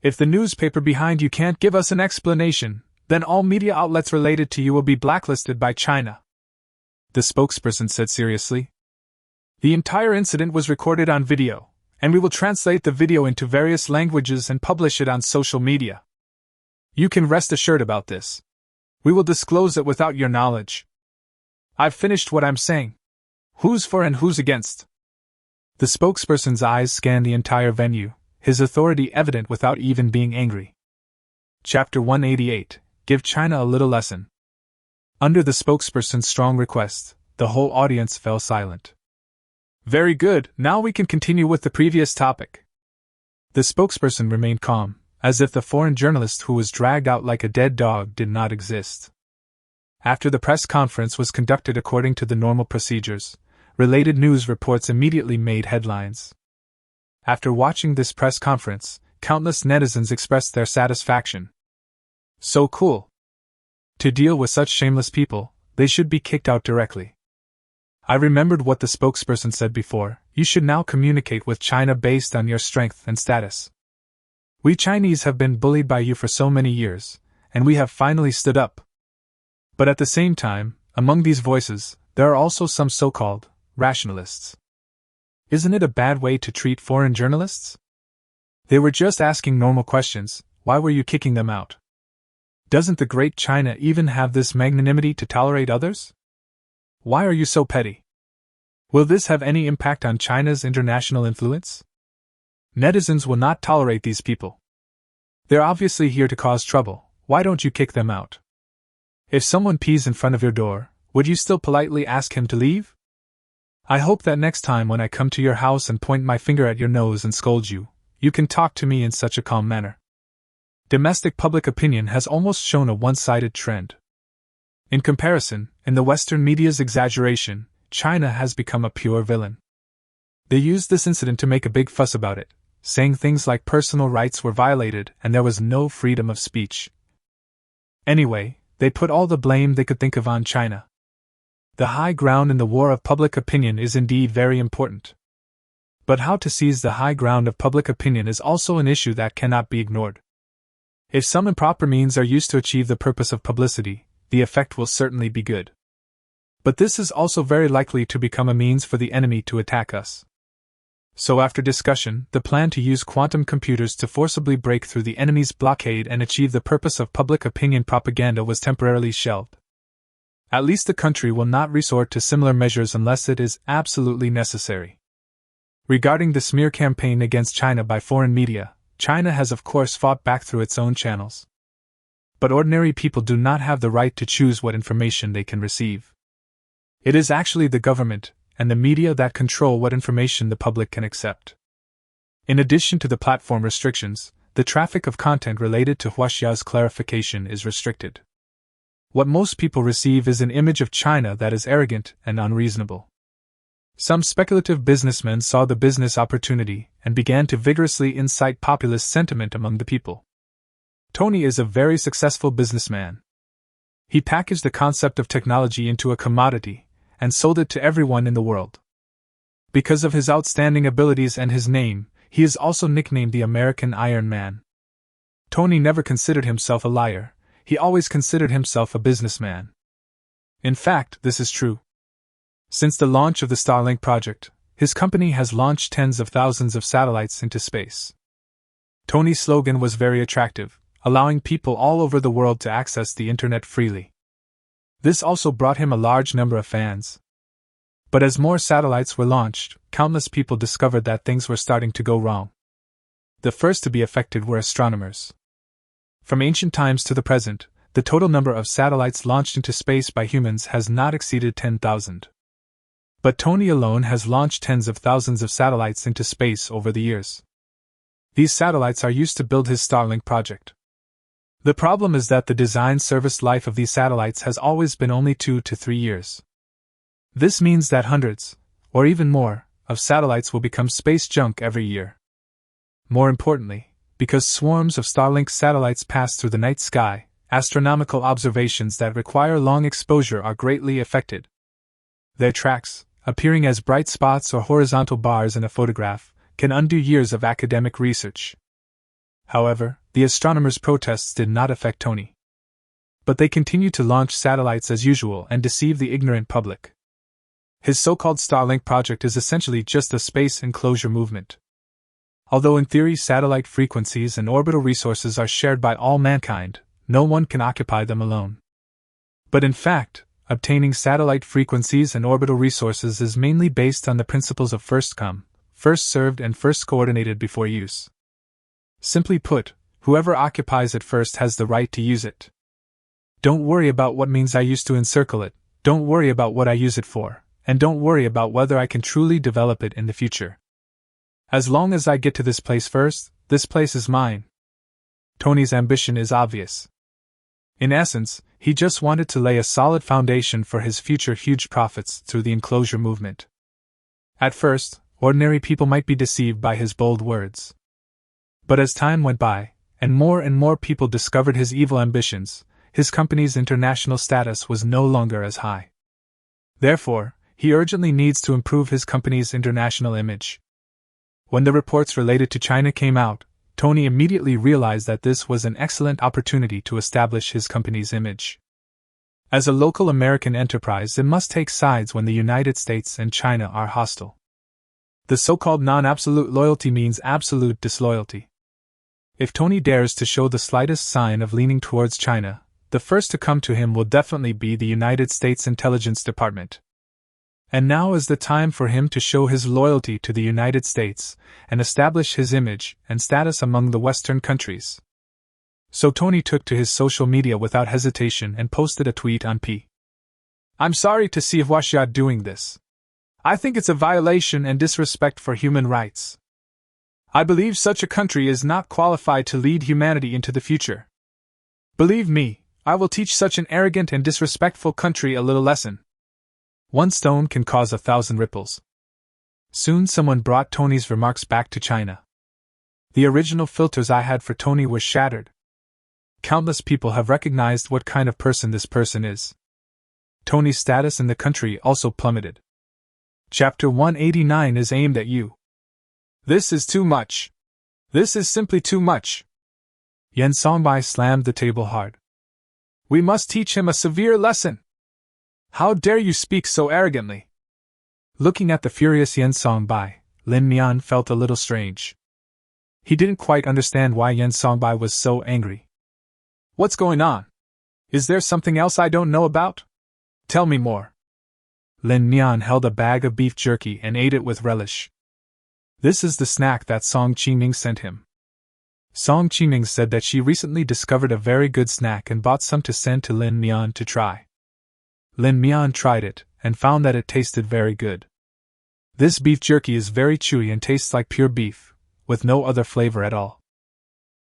If the newspaper behind you can't give us an explanation, then all media outlets related to you will be blacklisted by China, the spokesperson said seriously. The entire incident was recorded on video, and we will translate the video into various languages and publish it on social media. You can rest assured about this. We will disclose it without your knowledge. I've finished what I'm saying. Who's for and who's against? The spokesperson's eyes scanned the entire venue, his authority evident without even being angry. Chapter 188. Give China a little lesson. Under the spokesperson's strong request, the whole audience fell silent. Very good, now we can continue with the previous topic. The spokesperson remained calm, as if the foreign journalist who was dragged out like a dead dog did not exist. After the press conference was conducted according to the normal procedures, related news reports immediately made headlines. After watching this press conference, countless netizens expressed their satisfaction. So cool. To deal with such shameless people, they should be kicked out directly. I remembered what the spokesperson said before: you should now communicate with China based on your strength and status. We Chinese have been bullied by you for so many years, and we have finally stood up. But at the same time, among these voices, there are also some so-called rationalists. Isn't it a bad way to treat foreign journalists? They were just asking normal questions, why were you kicking them out? Doesn't the great China even have this magnanimity to tolerate others? Why are you so petty? Will this have any impact on China's international influence? Netizens will not tolerate these people. They're obviously here to cause trouble, why don't you kick them out? If someone pees in front of your door, would you still politely ask him to leave? I hope that next time when I come to your house and point my finger at your nose and scold you, you can talk to me in such a calm manner. Domestic public opinion has almost shown a one-sided trend. In comparison, in the Western media's exaggeration, China has become a pure villain. They used this incident to make a big fuss about it, saying things like personal rights were violated and there was no freedom of speech. Anyway, they put all the blame they could think of on China. The high ground in the war of public opinion is indeed very important. But how to seize the high ground of public opinion is also an issue that cannot be ignored. If some improper means are used to achieve the purpose of publicity, the effect will certainly be good. But this is also very likely to become a means for the enemy to attack us. So after discussion, the plan to use quantum computers to forcibly break through the enemy's blockade and achieve the purpose of public opinion propaganda was temporarily shelved. At least the country will not resort to similar measures unless it is absolutely necessary. Regarding the smear campaign against China by foreign media, China has of course fought back through its own channels. But ordinary people do not have the right to choose what information they can receive. It is actually the government and the media that control what information the public can accept. In addition to the platform restrictions, the traffic of content related to Huaxia's clarification is restricted. What most people receive is an image of China that is arrogant and unreasonable. Some speculative businessmen saw the business opportunity and began to vigorously incite populist sentiment among the people. Tony is a very successful businessman. He packaged the concept of technology into a commodity and sold it to everyone in the world. Because of his outstanding abilities and his name, he is also nicknamed the American Iron Man. Tony never considered himself a liar, he always considered himself a businessman. In fact, this is true. Since the launch of the Starlink project, his company has launched tens of thousands of satellites into space. Tony's slogan was very attractive, allowing people all over the world to access the internet freely. This also brought him a large number of fans. But as more satellites were launched, countless people discovered that things were starting to go wrong. The first to be affected were astronomers. From ancient times to the present, the total number of satellites launched into space by humans has not exceeded 10,000. But Tony alone has launched tens of thousands of satellites into space over the years. These satellites are used to build his Starlink project. The problem is that the design service life of these satellites has always been only 2 to 3 years. This means that hundreds, or even more, of satellites will become space junk every year. More importantly, because swarms of Starlink satellites pass through the night sky, astronomical observations that require long exposure are greatly affected. Their tracks, appearing as bright spots or horizontal bars in a photograph, can undo years of academic research. However, the astronomers' protests did not affect Tony. But they continued to launch satellites as usual and deceive the ignorant public. His so-called Starlink project is essentially just a space enclosure movement. Although in theory satellite frequencies and orbital resources are shared by all mankind, no one can occupy them alone. But in fact, obtaining satellite frequencies and orbital resources is mainly based on the principles of first come, first served, and first coordinated before use. Simply put, whoever occupies it first has the right to use it. Don't worry about what means I use to encircle it, don't worry about what I use it for, and don't worry about whether I can truly develop it in the future. As long as I get to this place first, this place is mine. Tony's ambition is obvious. In essence, he just wanted to lay a solid foundation for his future huge profits through the enclosure movement. At first, ordinary people might be deceived by his bold words. But as time went by, and more people discovered his evil ambitions, his company's international status was no longer as high. Therefore, he urgently needs to improve his company's international image. When the reports related to China came out, Tony immediately realized that this was an excellent opportunity to establish his company's image. As a local American enterprise, it must take sides when the United States and China are hostile. The so-called non-absolute loyalty means absolute disloyalty. If Tony dares to show the slightest sign of leaning towards China, the first to come to him will definitely be the United States Intelligence Department. And now is the time for him to show his loyalty to the United States and establish his image and status among the Western countries. So Tony took to his social media without hesitation and posted a tweet on P. I'm sorry to see Russia doing this. I think it's a violation and disrespect for human rights. I believe such a country is not qualified to lead humanity into the future. Believe me, I will teach such an arrogant and disrespectful country a little lesson. One stone can cause 1,000 ripples. Soon someone brought Tony's remarks back to China. The original filters I had for Tony were shattered. Countless people have recognized what kind of person this person is. Tony's status in the country also plummeted. Chapter 189 is aimed at you. This is too much. This is simply too much. Yen Songbai slammed the table hard. We must teach him a severe lesson. How dare you speak so arrogantly? Looking at the furious Yen Songbai, Lin Mian felt a little strange. He didn't quite understand why Yen Songbai was so angry. What's going on? Is there something else I don't know about? Tell me more. Lin Mian held a bag of beef jerky and ate it with relish. This is the snack that Song Qiming sent him. Song Qiming said that she recently discovered a very good snack and bought some to send to Lin Mian to try. Lin Mian tried it, and found that it tasted very good. This beef jerky is very chewy and tastes like pure beef, with no other flavor at all.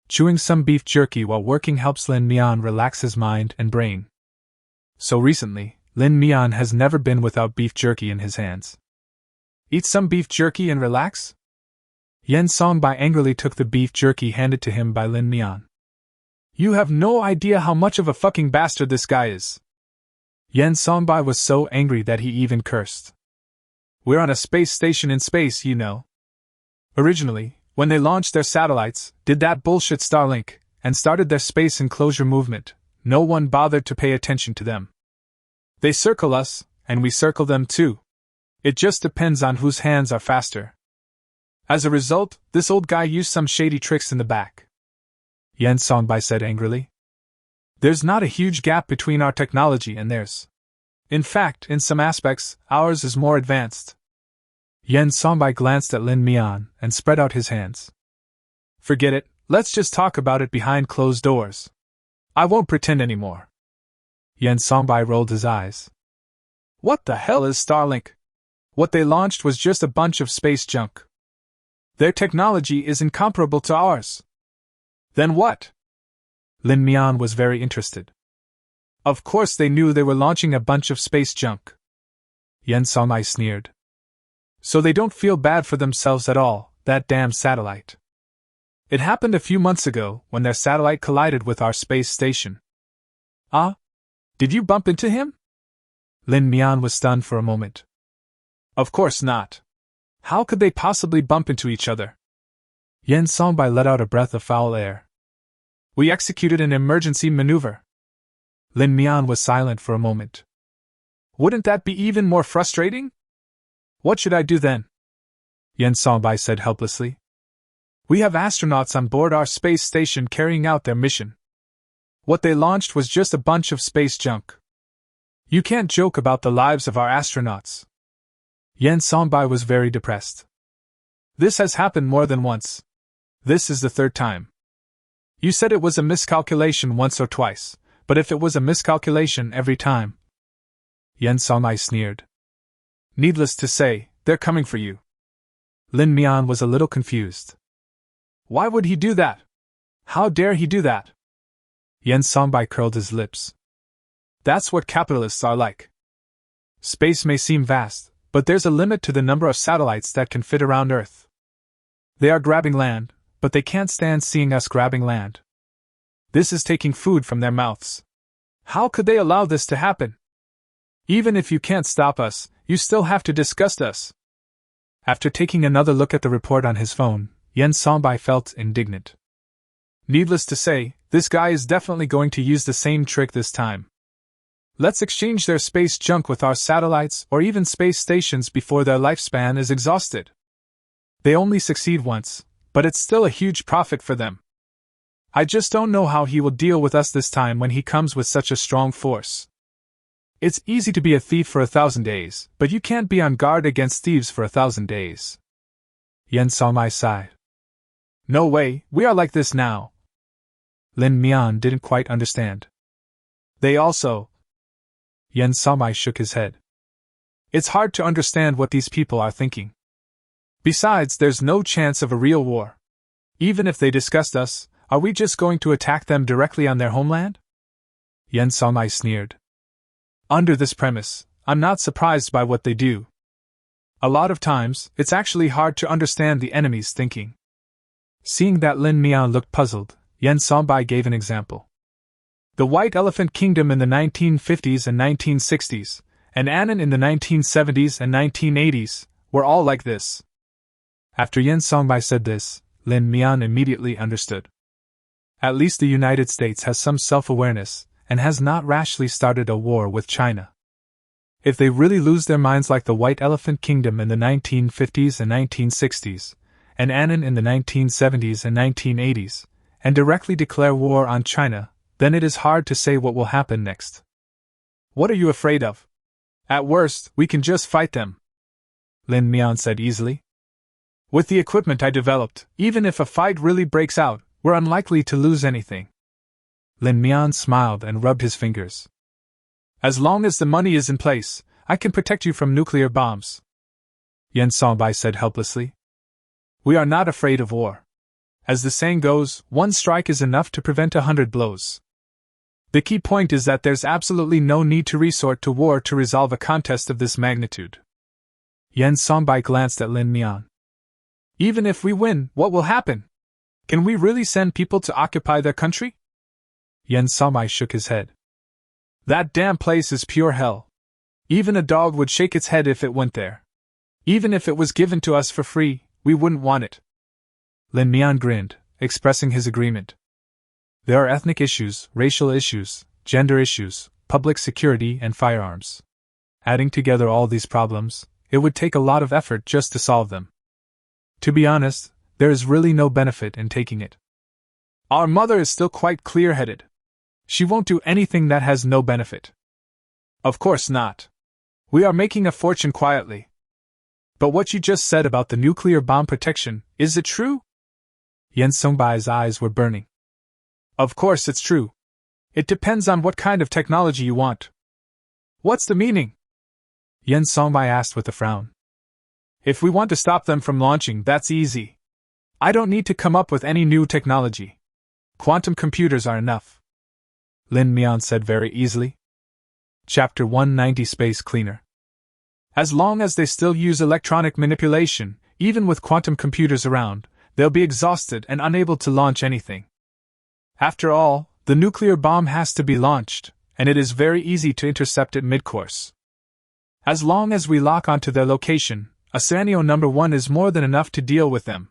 Chewing some beef jerky while working helps Lin Mian relax his mind and brain. So recently, Lin Mian has never been without beef jerky in his hands. Eat some beef jerky and relax? Yen Songbai angrily took the beef jerky handed to him by Lin Mian. You have no idea how much of a fucking bastard this guy is. Yen Songbai was so angry that he even cursed. We're on a space station in space, you know. Originally, when they launched their satellites, did that bullshit Starlink, and started their space enclosure movement, no one bothered to pay attention to them. They circle us, and we circle them too. It just depends on whose hands are faster. As a result, this old guy used some shady tricks in the back. Yen Songbai said angrily. There's not a huge gap between our technology and theirs. In fact, in some aspects, ours is more advanced. Yen Songbai glanced at Lin Mian and spread out his hands. Forget it, let's just talk about it behind closed doors. I won't pretend anymore. Yen Songbai rolled his eyes. What the hell is Starlink? What they launched was just a bunch of space junk. Their technology is incomparable to ours. Then what? Lin Mian was very interested. Of course they knew they were launching a bunch of space junk. Yen Songbai sneered. So they don't feel bad for themselves at all, that damn satellite. It happened a few months ago, when their satellite collided with our space station. Ah? Did you bump into him? Lin Mian was stunned for a moment. Of course not. How could they possibly bump into each other? Yen Songbai let out a breath of foul air. We executed an emergency maneuver. Lin Mian was silent for a moment. Wouldn't that be even more frustrating? What should I do then? Yen Songbai said helplessly. We have astronauts on board our space station carrying out their mission. What they launched was just a bunch of space junk. You can't joke about the lives of our astronauts. Yen Songbei was very depressed. This has happened more than once. This is the third time. You said it was a miscalculation once or twice, but if it was a miscalculation every time. Yen Songbei sneered. Needless to say, they're coming for you. Lin Mian was a little confused. Why would he do that? How dare he do that? Yen Songbei curled his lips. That's what capitalists are like. Space may seem vast, but there's a limit to the number of satellites that can fit around Earth. They are grabbing land, but they can't stand seeing us grabbing land. This is taking food from their mouths. How could they allow this to happen? Even if you can't stop us, you still have to disgust us. After taking another look at the report on his phone, Yen Songbei felt indignant. Needless to say, this guy is definitely going to use the same trick this time. Let's exchange their space junk with our satellites or even space stations before their lifespan is exhausted. They only succeed once, but it's still a huge profit for them. I just don't know how he will deal with us this time when he comes with such a strong force. It's easy to be a thief for 1,000 days, but you can't be on guard against thieves for 1,000 days. Yen Songbei sighed. No way, we are like this now. Lin Mian didn't quite understand. They also. Yen Songbei shook his head. It's hard to understand what these people are thinking. Besides, there's no chance of a real war. Even if they disgust us, are we just going to attack them directly on their homeland? Yen Songbei sneered. Under this premise, I'm not surprised by what they do. A lot of times, it's actually hard to understand the enemy's thinking. Seeing that Lin Mian looked puzzled, Yen Songbei gave an example. The White Elephant Kingdom in the 1950s and 1960s, and Annan in the 1970s and 1980s, were all like this. After Yen Songbei said this, Lin Mian immediately understood. At least the United States has some self-awareness, and has not rashly started a war with China. If they really lose their minds like the White Elephant Kingdom in the 1950s and 1960s, and Annan in the 1970s and 1980s, and directly declare war on China, then it is hard to say what will happen next. What are you afraid of? At worst, we can just fight them. Lin Mian said easily. With the equipment I developed, even if a fight really breaks out, we're unlikely to lose anything. Lin Mian smiled and rubbed his fingers. As long as the money is in place, I can protect you from nuclear bombs. Yen Songbei said helplessly. We are not afraid of war. As the saying goes, one strike is enough to prevent 100 blows. The key point is that there's absolutely no need to resort to war to resolve a contest of this magnitude. Yen Songbei glanced at Lin Mian. Even if we win, what will happen? Can we really send people to occupy their country? Yen Songbei shook his head. That damn place is pure hell. Even a dog would shake its head if it went there. Even if it was given to us for free, we wouldn't want it. Lin Mian grinned, expressing his agreement. There are ethnic issues, racial issues, gender issues, public security, and firearms. Adding together all these problems, it would take a lot of effort just to solve them. To be honest, there is really no benefit in taking it. Our mother is still quite clear-headed. She won't do anything that has no benefit. Of course not. We are making a fortune quietly. But what you just said about the nuclear bomb protection, is it true? Yen Songbei's eyes were burning. Of course it's true. It depends on what kind of technology you want. What's the meaning? Yen Songbei asked with a frown. If we want to stop them from launching, that's easy. I don't need to come up with any new technology. Quantum computers are enough. Lin Mian said very easily. Chapter 190 Space Cleaner. As long as they still use electronic manipulation, even with quantum computers around, they'll be exhausted and unable to launch anything. After all, the nuclear bomb has to be launched, and it is very easy to intercept it mid-course. As long as we lock onto their location, a scenario number 1 is more than enough to deal with them.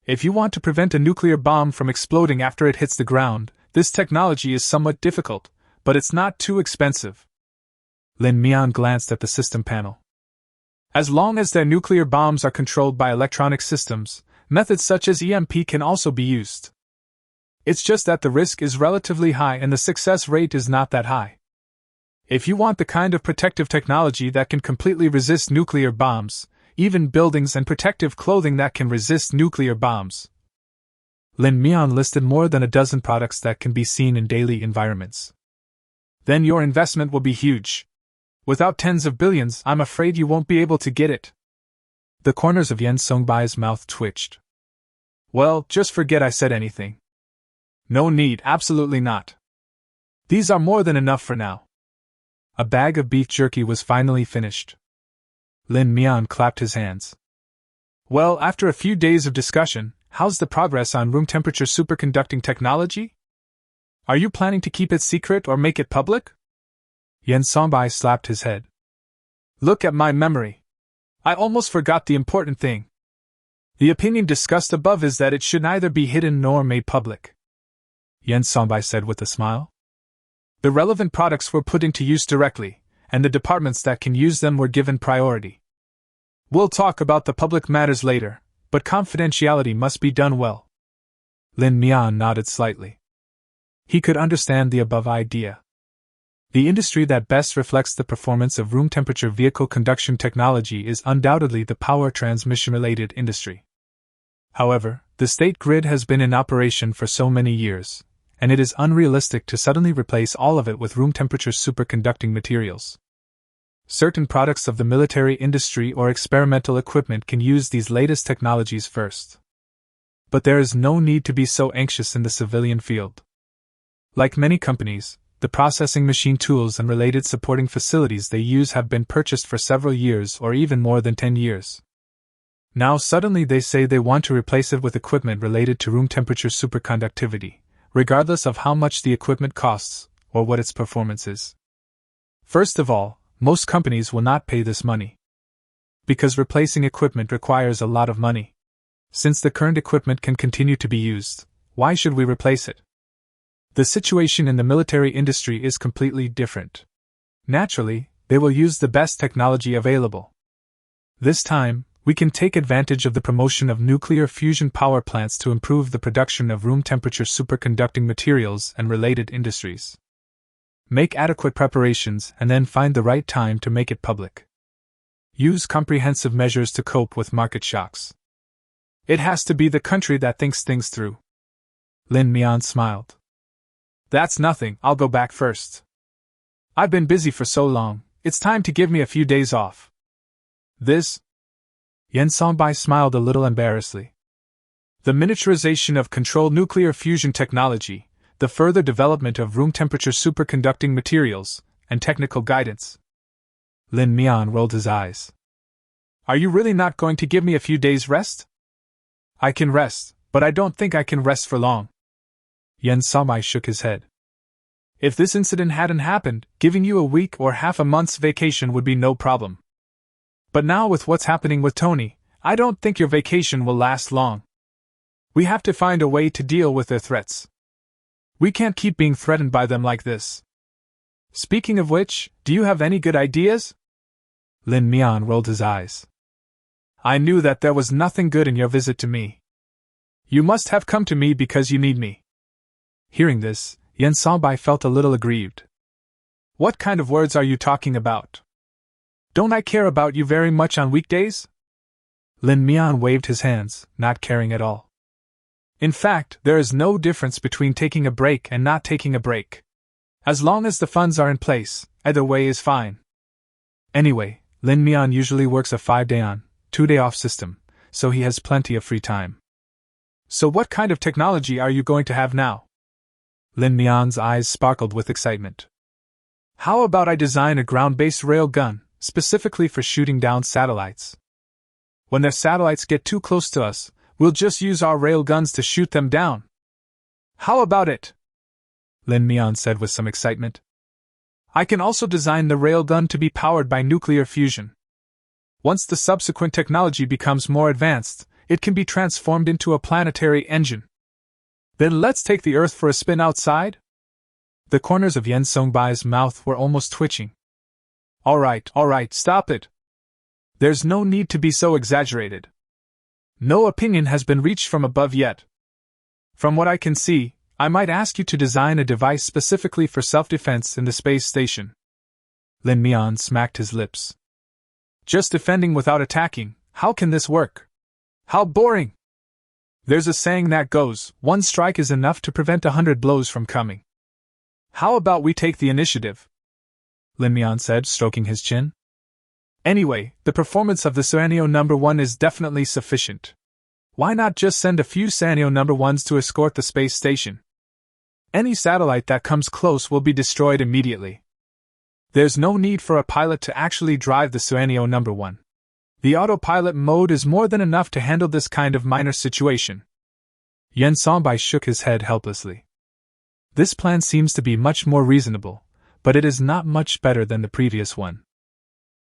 If you want to prevent a nuclear bomb from exploding after it hits the ground, this technology is somewhat difficult, but it's not too expensive. Lin Mian glanced at the system panel. As long as their nuclear bombs are controlled by electronic systems, methods such as EMP can also be used. It's just that the risk is relatively high and the success rate is not that high. If you want the kind of protective technology that can completely resist nuclear bombs, even buildings and protective clothing that can resist nuclear bombs. Lin Mian listed more than a dozen products that can be seen in daily environments. Then your investment will be huge. Without tens of billions, I'm afraid you won't be able to get it. The corners of Yen Songbai's mouth twitched. Well, just forget I said anything. No need, absolutely not. These are more than enough for now. A bag of beef jerky was finally finished. Lin Mian clapped his hands. Well, after a few days of discussion, how's the progress on room temperature superconducting technology? Are you planning to keep it secret or make it public? Yen Songbei slapped his head. Look at my memory. I almost forgot the important thing. The opinion discussed above is that it should neither be hidden nor made public. Yen Songbei said with a smile. The relevant products were put into use directly, and the departments that can use them were given priority. We'll talk about the public matters later, but confidentiality must be done well. Lin Mian nodded slightly. He could understand the above idea. The industry that best reflects the performance of room temperature vehicle conduction technology is undoubtedly the power transmission-related industry. However, the state grid has been in operation for so many years, and it is unrealistic to suddenly replace all of it with room temperature superconducting materials. Certain products of the military industry or experimental equipment can use these latest technologies first. But there is no need to be so anxious in the civilian field. Like many companies, the processing machine tools and related supporting facilities they use have been purchased for several years or even more than 10 years. Now suddenly they say they want to replace it with equipment related to room temperature superconductivity, regardless of how much the equipment costs or what its performance is. First of all, most companies will not pay this money. Because replacing equipment requires a lot of money. Since the current equipment can continue to be used, why should we replace it? The situation in the military industry is completely different. Naturally, they will use the best technology available. This time, we can take advantage of the promotion of nuclear fusion power plants to improve the production of room temperature superconducting materials and related industries. Make adequate preparations and then find the right time to make it public. Use comprehensive measures to cope with market shocks. It has to be the country that thinks things through. Lin Mian smiled. That's nothing, I'll go back first. I've been busy for so long, it's time to give me a few days off. This? Yen Songbei smiled a little embarrassedly. The miniaturization of controlled nuclear fusion technology, the further development of room temperature superconducting materials, and technical guidance. Lin Mian rolled his eyes. Are you really not going to give me a few days' rest? I can rest, but I don't think I can rest for long. Yen Songbei shook his head. If this incident hadn't happened, giving you a week or half a month's vacation would be no problem. But now with what's happening with Tony, I don't think your vacation will last long. We have to find a way to deal with their threats. We can't keep being threatened by them like this. Speaking of which, do you have any good ideas? Lin Mian rolled his eyes. I knew that there was nothing good in your visit to me. You must have come to me because you need me. Hearing this, Yen Songbei felt a little aggrieved. What kind of words are you talking about? Don't I care about you very much on weekdays? Lin Mian waved his hands, not caring at all. In fact, there is no difference between taking a break and not taking a break. As long as the funds are in place, either way is fine. Anyway, Lin Mian usually works a 5-day on, 2-day off system, so he has plenty of free time. So what kind of technology are you going to have now? Lin Mian's eyes sparkled with excitement. How about I design a ground-based rail gun, specifically for shooting down satellites? When their satellites get too close to us, we'll just use our rail guns to shoot them down. How about it? Lin Mian said with some excitement. I can also design the railgun to be powered by nuclear fusion. Once the subsequent technology becomes more advanced, it can be transformed into a planetary engine. Then let's take the Earth for a spin outside? The corners of Yen Songbai's mouth were almost twitching. All right, stop it. There's no need to be so exaggerated. No opinion has been reached from above yet. From what I can see, I might ask you to design a device specifically for self-defense in the space station. Lin Mian smacked his lips. Just defending without attacking, how can this work? How boring! There's a saying that goes, one strike is enough to prevent 100 blows from coming. How about we take the initiative? Lin Mian said, stroking his chin. Anyway, the performance of the Suanio number 1 is definitely sufficient. Why not just send a few Suanio number 1s to escort the space station? Any satellite that comes close will be destroyed immediately. There's no need for a pilot to actually drive the Suanio number 1. The autopilot mode is more than enough to handle this kind of minor situation. Yen Sonbai shook his head helplessly. This plan seems to be much more reasonable, but it is not much better than the previous one.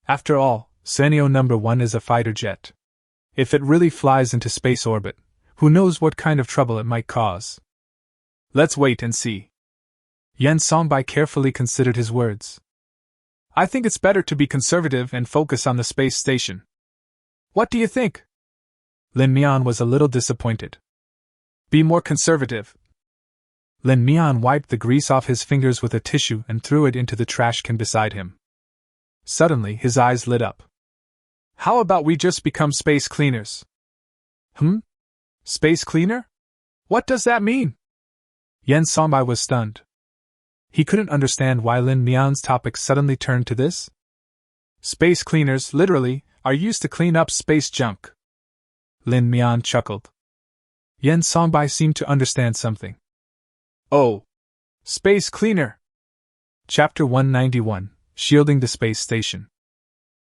After all, Suanio number 1 is a fighter jet. If it really flies into space orbit, who knows what kind of trouble it might cause? Let's wait and see. Yen Sonbai carefully considered his words. I think it's better to be conservative and focus on the space station. What do you think? Lin Mian was a little disappointed. Be more conservative. Lin Mian wiped the grease off his fingers with a tissue and threw it into the trash can beside him. Suddenly his eyes lit up. How about we just become space cleaners? Space cleaner? What does that mean? Yen Sonbai was stunned. He couldn't understand why Lin Mian's topic suddenly turned to this. Space cleaners, literally, are used to clean up space junk. Lin Mian chuckled. Yen Sonbai seemed to understand something. Oh! Space cleaner! Chapter 191, Shielding the Space Station.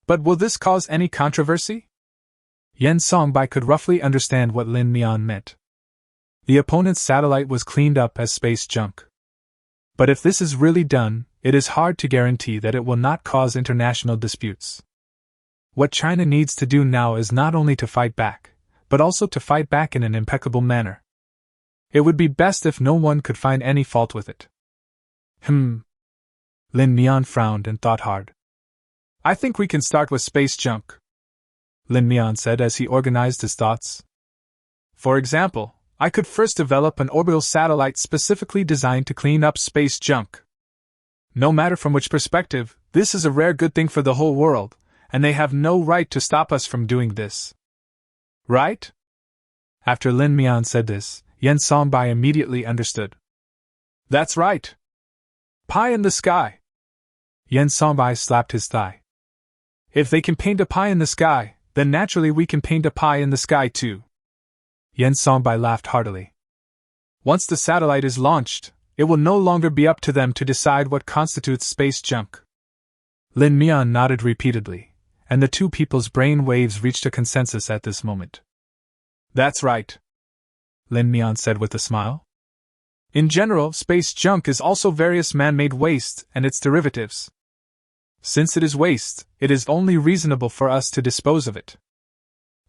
But will this cause any controversy? Yen Sonbai could roughly understand what Lin Mian meant. The opponent's satellite was cleaned up as space junk. But if this is really done, it is hard to guarantee that it will not cause international disputes. What China needs to do now is not only to fight back, but also to fight back in an impeccable manner. It would be best if no one could find any fault with it. Lin Mian frowned and thought hard. I think we can start with space junk, Lin Mian said as he organized his thoughts. For example, I could first develop an orbital satellite specifically designed to clean up space junk. No matter from which perspective, this is a rare good thing for the whole world, and they have no right to stop us from doing this. Right? After Lin Mian said this, Yen Sonbai immediately understood. That's right. Pie in the sky. Yen Sonbai slapped his thigh. If they can paint a pie in the sky, then naturally we can paint a pie in the sky too. Yen Sonbai laughed heartily. Once the satellite is launched, it will no longer be up to them to decide what constitutes space junk. Lin Mian nodded repeatedly, and the two people's brain waves reached a consensus at this moment. That's right, Lin Mian said with a smile. In general, space junk is also various man-made waste and its derivatives. Since it is waste, it is only reasonable for us to dispose of it.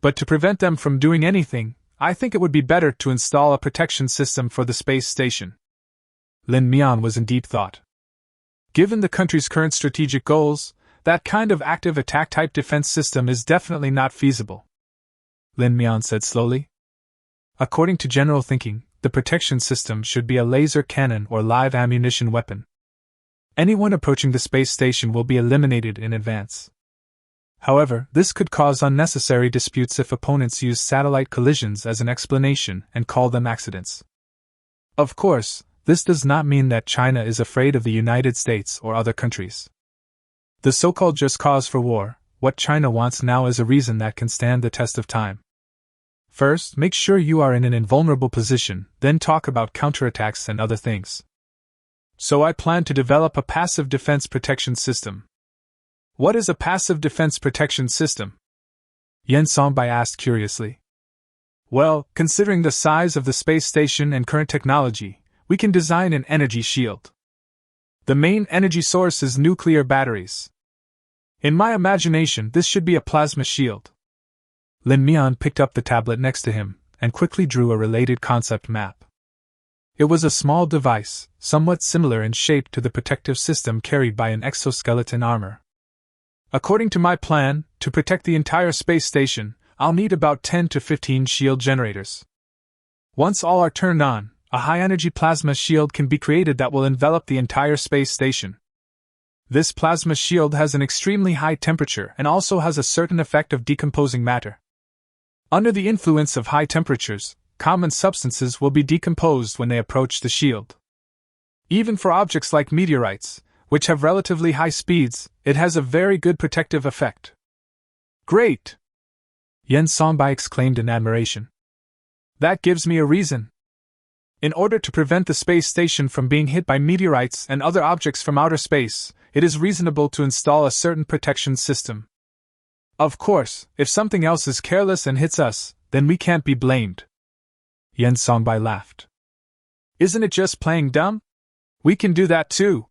But to prevent them from doing anything, I think it would be better to install a protection system for the space station. Lin Mian was in deep thought. Given the country's current strategic goals, that kind of active attack-type defense system is definitely not feasible. Lin Mian said slowly. According to general thinking, the protection system should be a laser cannon or live ammunition weapon. Anyone approaching the space station will be eliminated in advance. However, this could cause unnecessary disputes if opponents use satellite collisions as an explanation and call them accidents. Of course, this does not mean that China is afraid of the United States or other countries. The so-called just cause for war, what China wants now is a reason that can stand the test of time. First, make sure you are in an invulnerable position, then talk about counterattacks and other things. So I plan to develop a passive defense protection system. What is a passive defense protection system? Yen Sonbai asked curiously. Well, considering the size of the space station and current technology, we can design an energy shield. The main energy source is nuclear batteries. In my imagination, this should be a plasma shield. Lin Mian picked up the tablet next to him and quickly drew a related concept map. It was a small device, somewhat similar in shape to the protective system carried by an exoskeleton armor. According to my plan, to protect the entire space station, I'll need about 10 to 15 shield generators. Once all are turned on, a high-energy plasma shield can be created that will envelop the entire space station. This plasma shield has an extremely high temperature and also has a certain effect of decomposing matter. Under the influence of high temperatures, common substances will be decomposed when they approach the shield. Even for objects like meteorites, which have relatively high speeds, it has a very good protective effect. Great! Yen Songbai exclaimed in admiration. That gives me a reason. In order to prevent the space station from being hit by meteorites and other objects from outer space, it is reasonable to install a certain protection system. Of course, if something else is careless and hits us, then we can't be blamed. Yen Songbai laughed. Isn't it just playing dumb? We can do that too.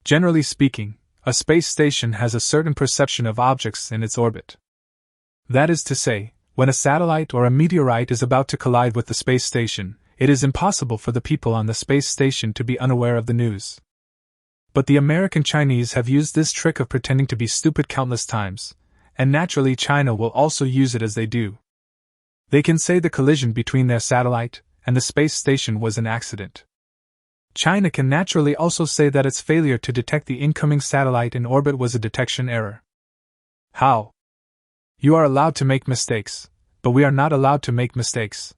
Generally speaking, a space station has a certain perception of objects in its orbit. That is to say, when a satellite or a meteorite is about to collide with the space station, it is impossible for the people on the space station to be unaware of the news. But the American Chinese have used this trick of pretending to be stupid countless times, and naturally China will also use it as they do. They can say the collision between their satellite and the space station was an accident. China can naturally also say that its failure to detect the incoming satellite in orbit was a detection error. How? You are allowed to make mistakes, but we are not allowed to make mistakes.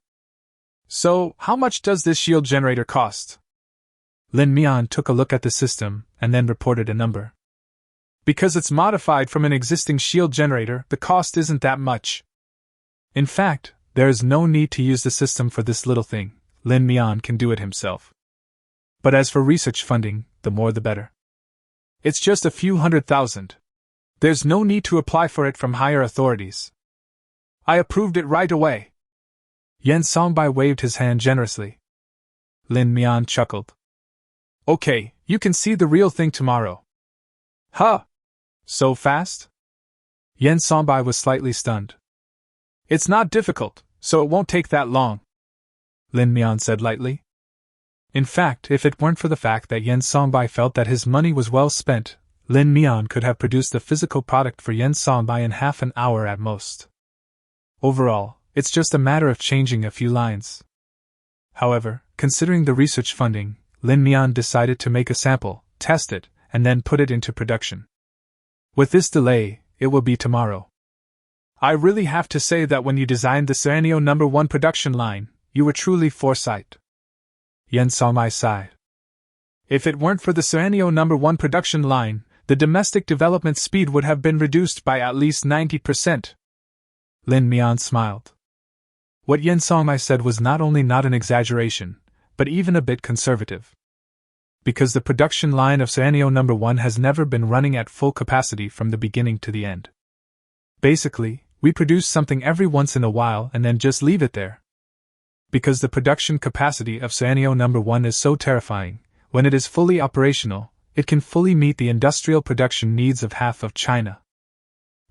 So, how much does this shield generator cost? Lin Mian took a look at the system and then reported a number. Because it's modified from an existing shield generator, the cost isn't that much. In fact, there is no need to use the system for this little thing. Lin Mian can do it himself. But as for research funding, the more the better. It's just a few $100,000. There's no need to apply for it from higher authorities. I approved it right away. Yen Songbai waved his hand generously. Lin Mian chuckled. Okay, you can see the real thing tomorrow. Huh? So fast? Yen Songbai was slightly stunned. It's not difficult, so it won't take that long, Lin Mian said lightly. In fact, if it weren't for the fact that Yen Songbai felt that his money was well spent, Lin Mian could have produced the physical product for Yen Songbai in half an hour at most. Overall, it's just a matter of changing a few lines. However, considering the research funding, Lin Mian decided to make a sample, test it, and then put it into production. With this delay, it will be tomorrow. I really have to say that when you designed the Serenio No. 1 production line, you were truly foresight. Yen Songbai sighed. If it weren't for the Serenio No. 1 production line, the domestic development speed would have been reduced by at least 90%. Lin Mian smiled. What Yen Songbai said was not only not an exaggeration, but even a bit conservative. Because the production line of Serenio No. 1 has never been running at full capacity from the beginning to the end. Basically, we produce something every once in a while and then just leave it there. Because the production capacity of Serenio No. 1 is so terrifying, when it is fully operational, it can fully meet the industrial production needs of half of China.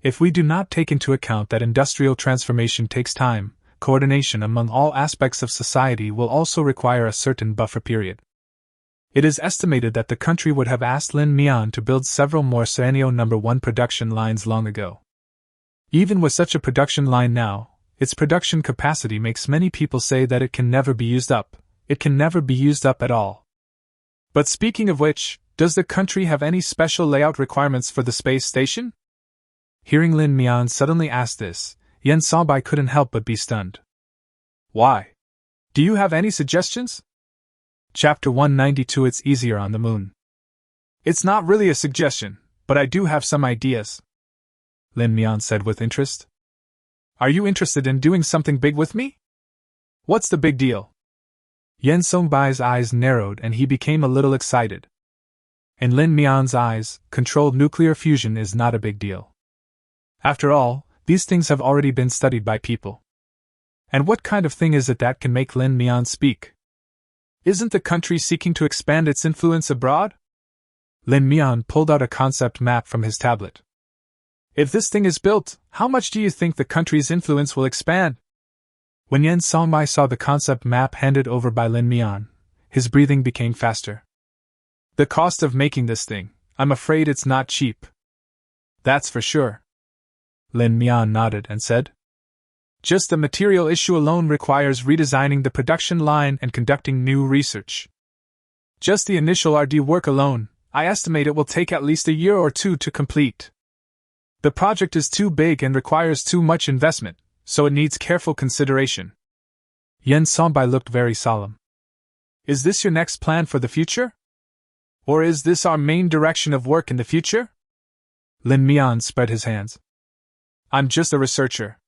If we do not take into account that industrial transformation takes time, coordination among all aspects of society will also require a certain buffer period. It is estimated that the country would have asked Lin Mian to build several more Serenio No. 1 production lines long ago. Even with such a production line now, its production capacity makes many people say that it can never be used up. It can never be used up at all. But speaking of which, does the country have any special layout requirements for the space station? Hearing Lin Mian suddenly ask this, Yen Songbai couldn't help but be stunned. Why? Do you have any suggestions? Chapter 192 It's Easier on the Moon. It's not really a suggestion, but I do have some ideas, Lin Mian said with interest. Are you interested in doing something big with me? What's the big deal? Yen Songbai's eyes narrowed and he became a little excited. In Lin Mian's eyes, controlled nuclear fusion is not a big deal. After all, these things have already been studied by people. And what kind of thing is it that can make Lin Mian speak? Isn't the country seeking to expand its influence abroad? Lin Mian pulled out a concept map from his tablet. If this thing is built, how much do you think the country's influence will expand? When Yen Songbai saw the concept map handed over by Lin Mian, his breathing became faster. The cost of making this thing, I'm afraid it's not cheap. That's for sure. Lin Mian nodded and said. Just the material issue alone requires redesigning the production line and conducting new research. Just the initial R&D work alone, I estimate it will take at least a year or two to complete. The project is too big and requires too much investment, so it needs careful consideration. Yen Songbei looked very solemn. Is this your next plan for the future? Or is this our main direction of work in the future? Lin Mian spread his hands. I'm just a researcher.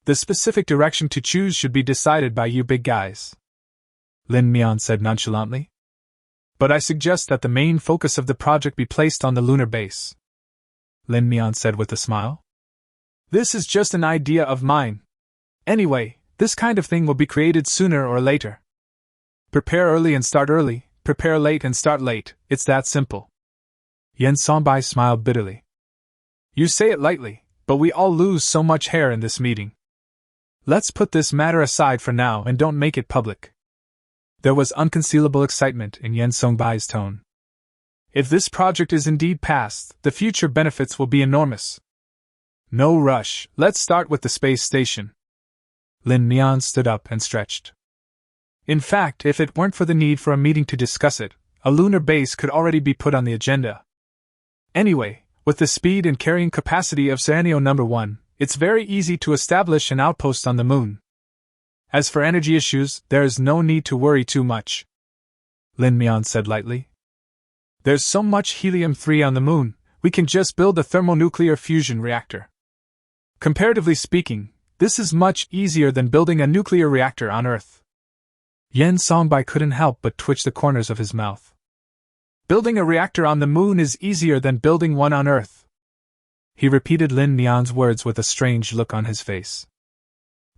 The specific direction to choose should be decided by you big guys. Lin Mian said nonchalantly. But I suggest that the main focus of the project be placed on the lunar base. Lin Mian said with a smile. This is just an idea of mine. Anyway, this kind of thing will be created sooner or later. Prepare early and start early, prepare late and start late, it's that simple. Yen Songbei smiled bitterly. You say it lightly, but we all lose so much hair in this meeting. Let's put this matter aside for now and don't make it public. There was unconcealable excitement in Yen Songbei's tone. If this project is indeed passed, the future benefits will be enormous. No rush, let's start with the space station. Lin Mian stood up and stretched. In fact, if it weren't for the need for a meeting to discuss it, a lunar base could already be put on the agenda. Anyway, with the speed and carrying capacity of Scenario Number 1, it's very easy to establish an outpost on the moon. As for energy issues, there is no need to worry too much. Lin Mian said lightly. There's so much helium-3 on the moon, we can just build a thermonuclear fusion reactor. Comparatively speaking, this is much easier than building a nuclear reactor on Earth. Yen Songbei couldn't help but twitch the corners of his mouth. Building a reactor on the moon is easier than building one on Earth. He repeated Lin Mian's words with a strange look on his face.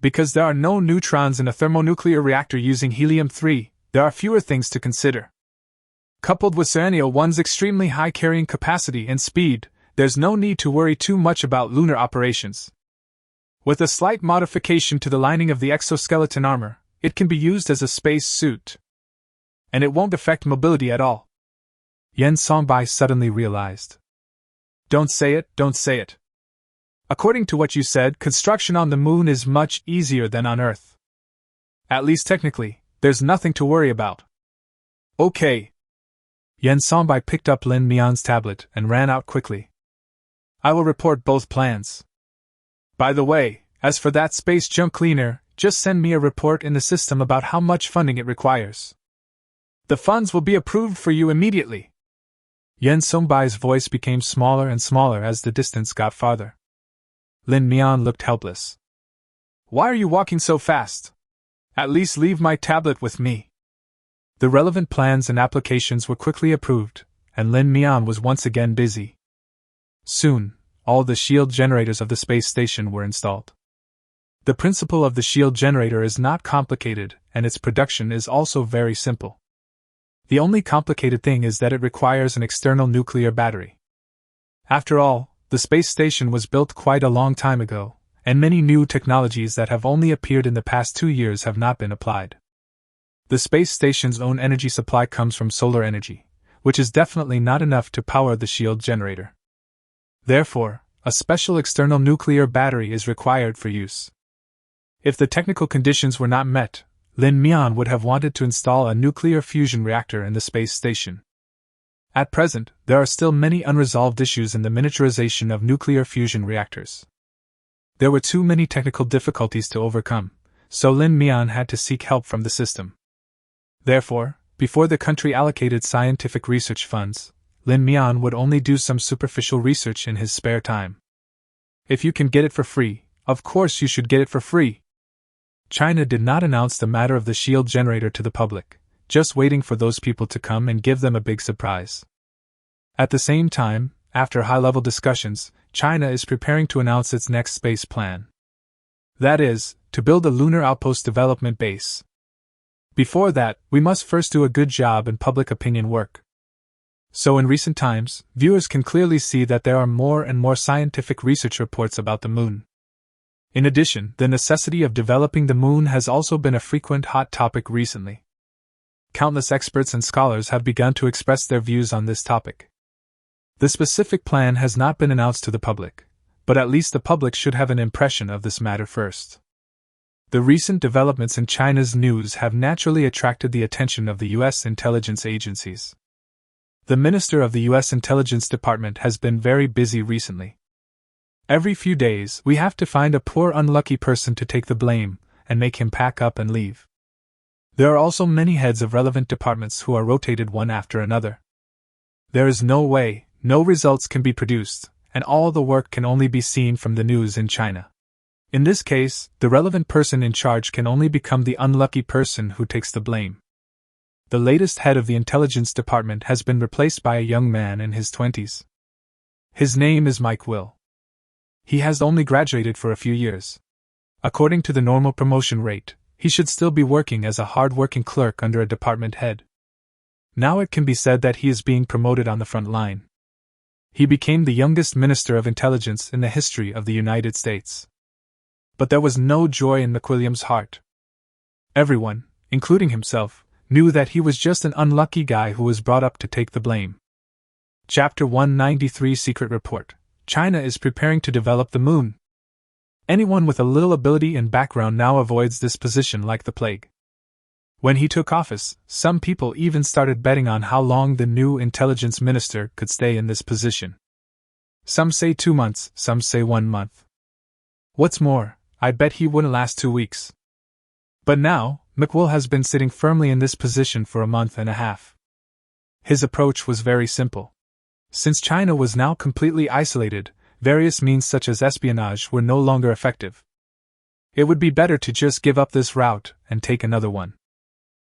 Because there are no neutrons in a thermonuclear reactor using helium-3, there are fewer things to consider. Coupled with Scenario 1's extremely high carrying capacity and speed, there's no need to worry too much about lunar operations. With a slight modification to the lining of the exoskeleton armor, it can be used as a space suit. And it won't affect mobility at all. Yen Songbei suddenly realized. Don't say it, don't say it. According to what you said, construction on the moon is much easier than on Earth. At least technically, there's nothing to worry about. Okay. Yen Songbei picked up Lin Mian's tablet and ran out quickly. I will report both plans. By the way, as for that space junk cleaner, just send me a report in the system about how much funding it requires. The funds will be approved for you immediately. Yen Songbei's voice became smaller and smaller as the distance got farther. Lin Mian looked helpless. Why are you walking so fast? At least leave my tablet with me. The relevant plans and applications were quickly approved, and Lin Mian was once again busy. Soon, all the shield generators of the space station were installed. The principle of the shield generator is not complicated, and its production is also very simple. The only complicated thing is that it requires an external nuclear battery. After all, the space station was built quite a long time ago, and many new technologies that have only appeared in the past 2 years have not been applied. The space station's own energy supply comes from solar energy, which is definitely not enough to power the shield generator. Therefore, a special external nuclear battery is required for use. If the technical conditions were not met, Lin Mian would have wanted to install a nuclear fusion reactor in the space station. At present, there are still many unresolved issues in the miniaturization of nuclear fusion reactors. There were too many technical difficulties to overcome, so Lin Mian had to seek help from the system. Therefore, before the country allocated scientific research funds, Lin Mian would only do some superficial research in his spare time. If you can get it for free, of course you should get it for free. China did not announce the matter of the shield generator to the public, just waiting for those people to come and give them a big surprise. At the same time, after high-level discussions, China is preparing to announce its next space plan. That is, to build a lunar outpost development base. Before that, we must first do a good job in public opinion work. So in recent times, viewers can clearly see that there are more and more scientific research reports about the moon. In addition, the necessity of developing the moon has also been a frequent hot topic recently. Countless experts and scholars have begun to express their views on this topic. The specific plan has not been announced to the public, but at least the public should have an impression of this matter first. The recent developments in China's news have naturally attracted the attention of the U.S. intelligence agencies. The Minister of the U.S. Intelligence Department has been very busy recently. Every few days, we have to find a poor unlucky person to take the blame and make him pack up and leave. There are also many heads of relevant departments who are rotated one after another. There is no way, no results can be produced, and all the work can only be seen from the news in China. In this case, the relevant person in charge can only become the unlucky person who takes the blame. The latest head of the intelligence department has been replaced by a young man in his 20s. His name is Mike Will. He has only graduated for a few years. According to the normal promotion rate, he should still be working as a hard-working clerk under a department head. Now it can be said that he is being promoted on the front line. He became the youngest minister of intelligence in the history of the United States. But there was no joy in McWilliam's heart. Everyone, including himself, knew that he was just an unlucky guy who was brought up to take the blame. Chapter 193 Secret Report. China is preparing to develop the moon. Anyone with a little ability and background now avoids this position like the plague. When he took office, some people even started betting on how long the new intelligence minister could stay in this position. Some say 2 months, some say 1 month. What's more, I bet he wouldn't last 2 weeks. But now, McWill has been sitting firmly in this position for a month and a half. His approach was very simple. Since China was now completely isolated, various means such as espionage were no longer effective. It would be better to just give up this route and take another one.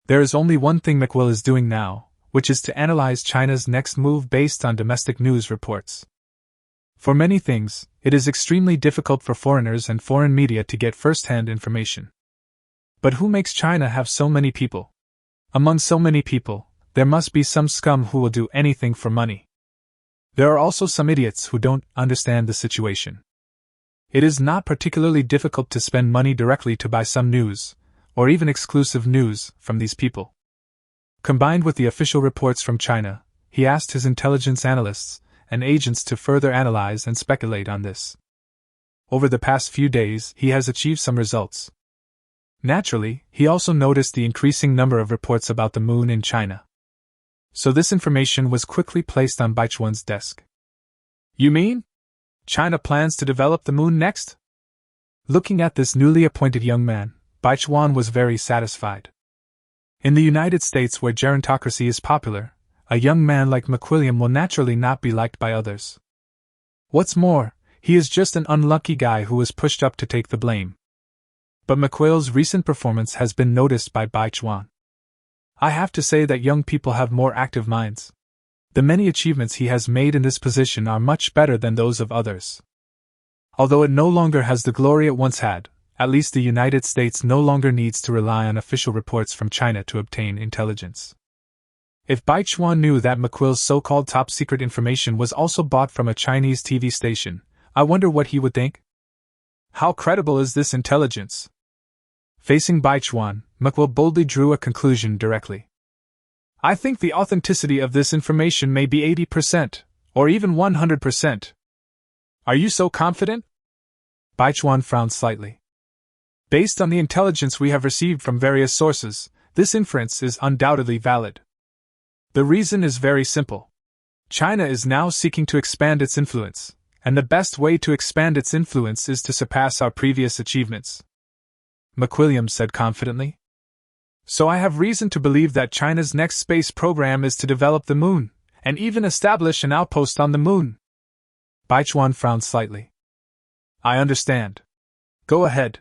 There is only one thing McWill is doing now, which is to analyze China's next move based on domestic news reports. For many things, it is extremely difficult for foreigners and foreign media to get first-hand information. But who makes China have so many people? Among so many people, there must be some scum who will do anything for money. There are also some idiots who don't understand the situation. It is not particularly difficult to spend money directly to buy some news, or even exclusive news, from these people. Combined with the official reports from China, he asked his intelligence analysts and agents to further analyze and speculate on this. Over the past few days, he has achieved some results. Naturally, he also noticed the increasing number of reports about the moon in China. So this information was quickly placed on Baichuan's desk. You mean? China plans to develop the moon next? Looking at this newly appointed young man, Baichuan was very satisfied. In the United States, where gerontocracy is popular, a young man like McWilliam will naturally not be liked by others. What's more, he is just an unlucky guy who was pushed up to take the blame. But McWill's recent performance has been noticed by Baichuan. I have to say that young people have more active minds. The many achievements he has made in this position are much better than those of others. Although it no longer has the glory it once had, at least the United States no longer needs to rely on official reports from China to obtain intelligence. If Baichuan knew that McWill's so-called top-secret information was also bought from a Chinese TV station, I wonder what he would think? How credible is this intelligence? Facing Baichuan, McWill boldly drew a conclusion directly. I think the authenticity of this information may be 80%, or even 100%. Are you so confident? Baichuan frowned slightly. Based on the intelligence we have received from various sources, this inference is undoubtedly valid. The reason is very simple. China is now seeking to expand its influence, and the best way to expand its influence is to surpass our previous achievements. McWilliam said confidently. So I have reason to believe that China's next space program is to develop the moon, and even establish an outpost on the moon. Baichuan frowned slightly. I understand. Go ahead.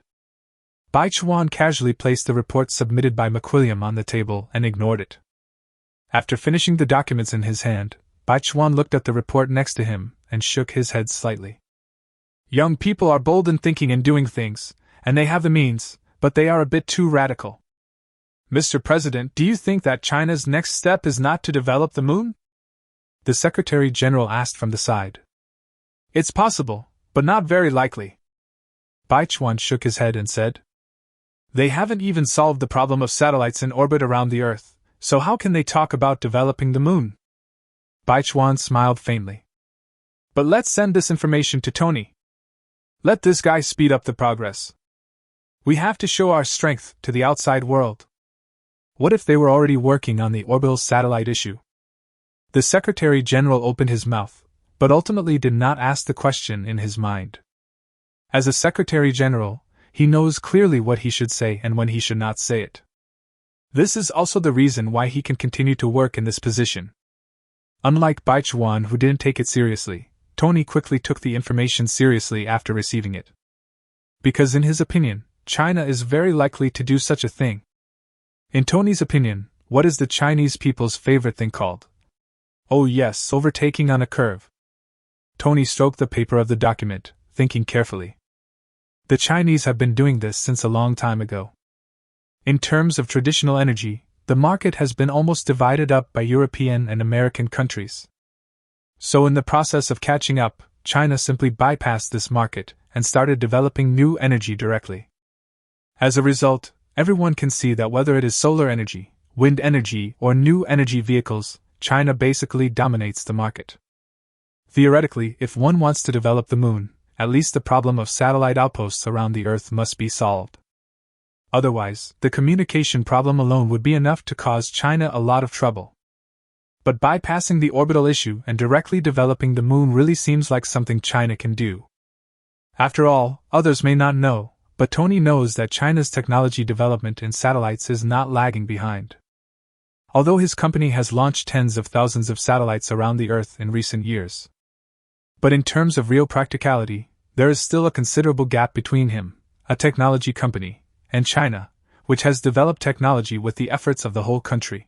Baichuan casually placed the report submitted by McWilliam on the table and ignored it. After finishing the documents in his hand, Baichuan looked at the report next to him and shook his head slightly. Young people are bold in thinking and doing things, and they have the means, but they are a bit too radical. Mr. President, do you think that China's next step is not to develop the moon? The Secretary General asked from the side. It's possible, but not very likely. Baichuan shook his head and said, They haven't even solved the problem of satellites in orbit around the Earth, so how can they talk about developing the moon? Baichuan smiled faintly. But let's send this information to Tony. Let this guy speed up the progress. We have to show our strength to the outside world. What if they were already working on the orbital satellite issue? The Secretary General opened his mouth, but ultimately did not ask the question in his mind. As a Secretary General, he knows clearly what he should say and when he should not say it. This is also the reason why he can continue to work in this position. Unlike Bai Chuan, who didn't take it seriously, Tony quickly took the information seriously after receiving it. Because in his opinion, China is very likely to do such a thing. In Tony's opinion, what is the Chinese people's favorite thing called? Oh yes, overtaking on a curve. Tony stroked the paper of the document, thinking carefully. The Chinese have been doing this since a long time ago. In terms of traditional energy, the market has been almost divided up by European and American countries. So in the process of catching up, China simply bypassed this market and started developing new energy directly. As a result, everyone can see that whether it is solar energy, wind energy, or new energy vehicles, China basically dominates the market. Theoretically, if one wants to develop the moon, at least the problem of satellite outposts around the Earth must be solved. Otherwise, the communication problem alone would be enough to cause China a lot of trouble. But bypassing the orbital issue and directly developing the moon really seems like something China can do. After all, others may not know, but Tony knows that China's technology development in satellites is not lagging behind. Although his company has launched tens of thousands of satellites around the Earth in recent years. But in terms of real practicality, there is still a considerable gap between him, a technology company, and China, which has developed technology with the efforts of the whole country.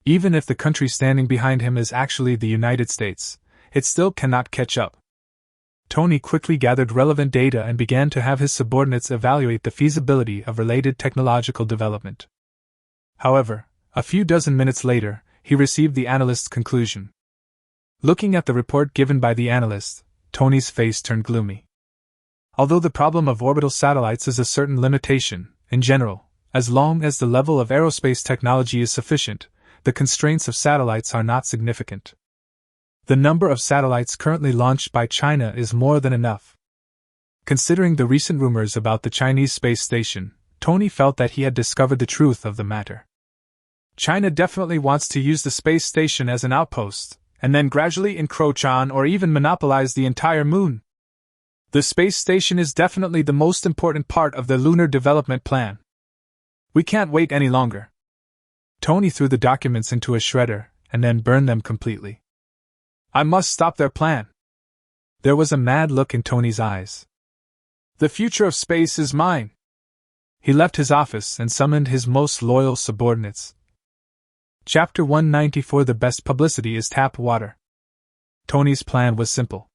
Even if the country standing behind him is actually the United States, it still cannot catch up. Tony quickly gathered relevant data and began to have his subordinates evaluate the feasibility of related technological development. However, a few dozen minutes later, he received the analyst's conclusion. Looking at the report given by the analyst, Tony's face turned gloomy. Although the problem of orbital satellites is a certain limitation, in general, as long as the level of aerospace technology is sufficient, the constraints of satellites are not significant. The number of satellites currently launched by China is more than enough. Considering the recent rumors about the Chinese space station, Tony felt that he had discovered the truth of the matter. China definitely wants to use the space station as an outpost, and then gradually encroach on or even monopolize the entire moon. The space station is definitely the most important part of the lunar development plan. We can't wait any longer. Tony threw the documents into a shredder and then burned them completely. I must stop their plan. There was a mad look in Tony's eyes. The future of space is mine. He left his office and summoned his most loyal subordinates. Chapter 194. The best publicity is tap water. Tony's plan was simple.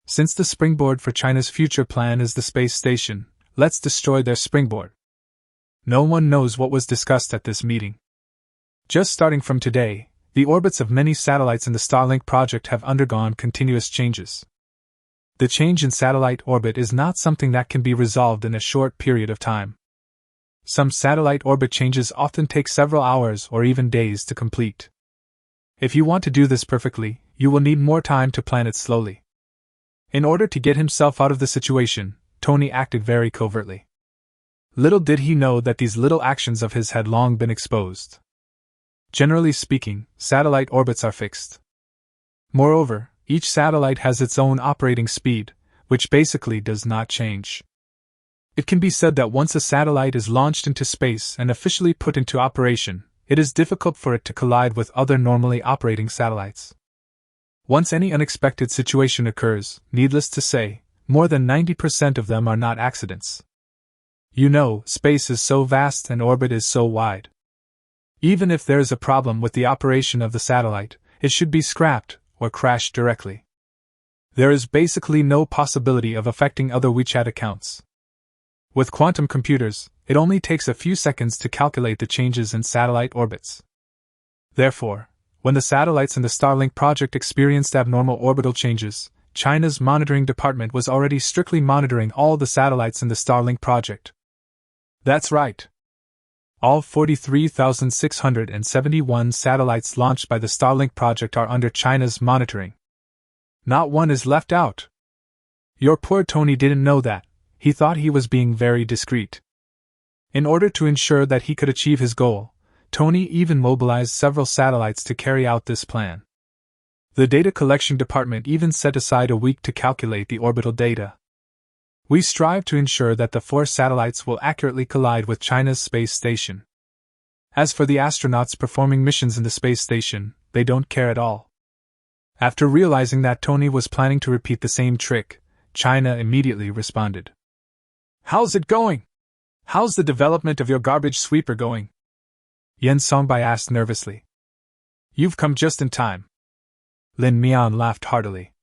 Since the springboard for China's future plan is the space station, let's destroy their springboard. No one knows what was discussed at this meeting. Just starting from today, the orbits of many satellites in the Starlink project have undergone continuous changes. The change in satellite orbit is not something that can be resolved in a short period of time. Some satellite orbit changes often take several hours or even days to complete. If you want to do this perfectly, you will need more time to plan it slowly. In order to get himself out of the situation, Tony acted very covertly. Little did he know that these little actions of his had long been exposed. Generally speaking, satellite orbits are fixed. Moreover, each satellite has its own operating speed, which basically does not change. It can be said that once a satellite is launched into space and officially put into operation, it is difficult for it to collide with other normally operating satellites. Once any unexpected situation occurs, needless to say, more than 90% of them are not accidents. You know, space is so vast and orbit is so wide. Even if there is a problem with the operation of the satellite, it should be scrapped or crashed directly. There is basically no possibility of affecting other WeChat accounts. With quantum computers, it only takes a few seconds to calculate the changes in satellite orbits. Therefore, when the satellites in the Starlink project experienced abnormal orbital changes, China's monitoring department was already strictly monitoring all the satellites in the Starlink project. That's right. All 43,671 satellites launched by the Starlink project are under China's monitoring. Not one is left out. Your poor Tony didn't know that. He thought he was being very discreet. In order to ensure that he could achieve his goal, Tony even mobilized several satellites to carry out this plan. The data collection department even set aside a week to calculate the orbital data. We strive to ensure that the 4 satellites will accurately collide with China's space station. As for the astronauts performing missions in the space station, they don't care at all. After realizing that Tony was planning to repeat the same trick, China immediately responded. "How's it going? How's the development of your garbage sweeper going?" Yen Songbai asked nervously. "You've come just in time." Lin Mian laughed heartily.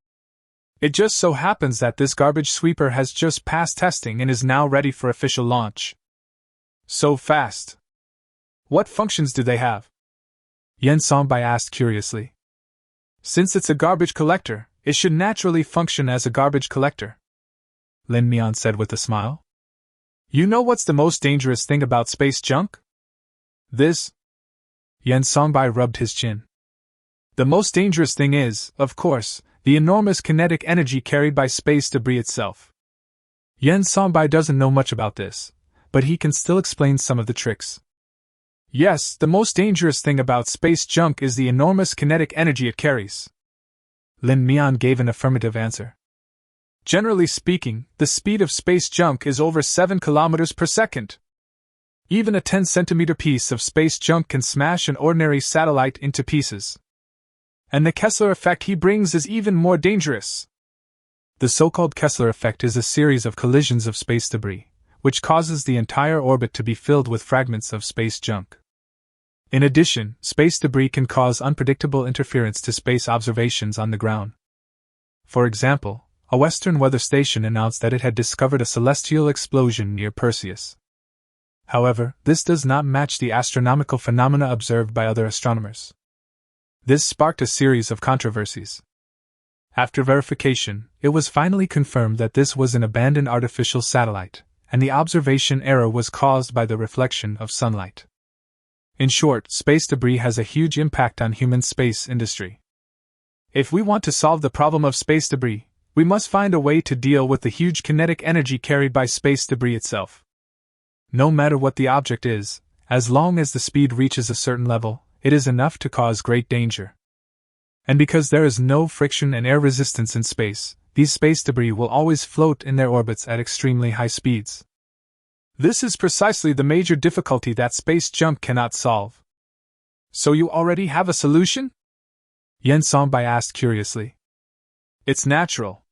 "It just so happens that this garbage sweeper has just passed testing and is now ready for official launch." "So fast. What functions do they have?" Yen Songbai asked curiously. "Since it's a garbage collector, it should naturally function as a garbage collector," Lin Mian said with a smile. "You know what's the most dangerous thing about space junk?" "This?" Yen Songbai rubbed his chin. "The most dangerous thing is, of course, the enormous kinetic energy carried by space debris itself." Yen Songbai doesn't know much about this, but he can still explain some of the tricks. "Yes, the most dangerous thing about space junk is the enormous kinetic energy it carries." Lin Mian gave an affirmative answer. "Generally speaking, the speed of space junk is over 7 kilometers per second. Even a 10-centimeter piece of space junk can smash an ordinary satellite into pieces. And the Kessler effect he brings is even more dangerous." The so-called Kessler effect is a series of collisions of space debris, which causes the entire orbit to be filled with fragments of space junk. In addition, space debris can cause unpredictable interference to space observations on the ground. For example, a Western weather station announced that it had discovered a celestial explosion near Perseus. However, this does not match the astronomical phenomena observed by other astronomers. This sparked a series of controversies. After verification, it was finally confirmed that this was an abandoned artificial satellite, and the observation error was caused by the reflection of sunlight. In short, space debris has a huge impact on human space industry. If we want to solve the problem of space debris, we must find a way to deal with the huge kinetic energy carried by space debris itself. No matter what the object is, as long as the speed reaches a certain level, it is enough to cause great danger. And because there is no friction and air resistance in space, these space debris will always float in their orbits at extremely high speeds. This is precisely the major difficulty that space junk cannot solve. "So you already have a solution?" Yen Songbai asked curiously. "It's natural."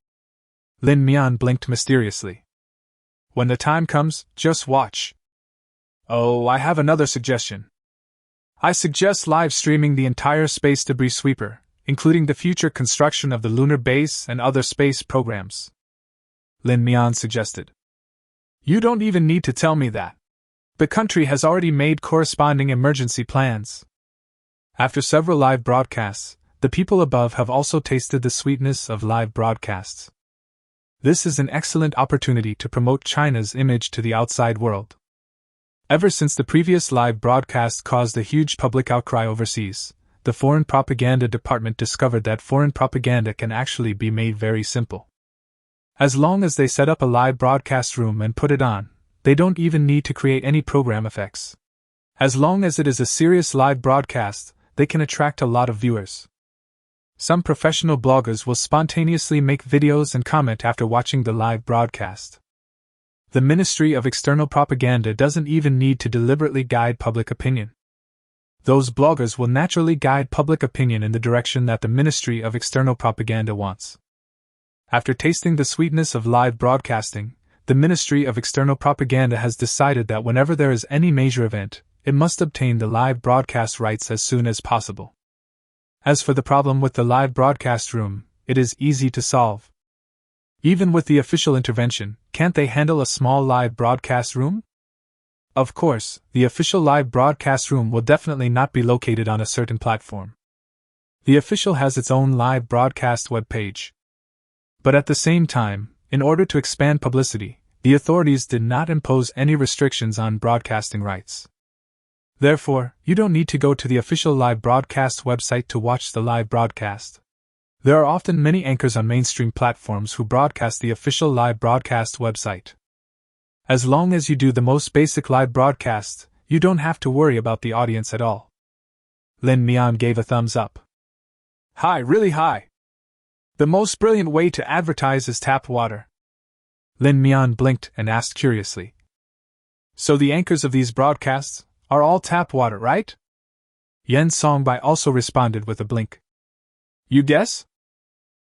Lin Mian blinked mysteriously. "When the time comes, just watch." "Oh, I have another suggestion. I suggest live streaming the entire space debris sweeper, including the future construction of the lunar base and other space programs," Lin Mian suggested. "You don't even need to tell me that. The country has already made corresponding emergency plans." After several live broadcasts, the people above have also tasted the sweetness of live broadcasts. This is an excellent opportunity to promote China's image to the outside world. Ever since the previous live broadcast caused a huge public outcry overseas, the Foreign Propaganda Department discovered that foreign propaganda can actually be made very simple. As long as they set up a live broadcast room and put it on, they don't even need to create any program effects. As long as it is a serious live broadcast, they can attract a lot of viewers. Some professional bloggers will spontaneously make videos and comment after watching the live broadcast. The Ministry of External Propaganda doesn't even need to deliberately guide public opinion. Those bloggers will naturally guide public opinion in the direction that the Ministry of External Propaganda wants. After tasting the sweetness of live broadcasting, the Ministry of External Propaganda has decided that whenever there is any major event, it must obtain the live broadcast rights as soon as possible. As for the problem with the live broadcast room, it is easy to solve. Even with the official intervention, can't they handle a small live broadcast room? Of course, the official live broadcast room will definitely not be located on a certain platform. The official has its own live broadcast web page. But at the same time, in order to expand publicity, the authorities did not impose any restrictions on broadcasting rights. Therefore, you don't need to go to the official live broadcast website to watch the live broadcast. There are often many anchors on mainstream platforms who broadcast the official live broadcast website. As long as you do the most basic live broadcast, you don't have to worry about the audience at all. Lin Mian gave a thumbs up. Hi, really high. The most brilliant way to advertise is tap water. Lin Mian blinked and asked curiously. So the anchors of these broadcasts are all tap water, right? Yen Songbai also responded with a blink. You guess?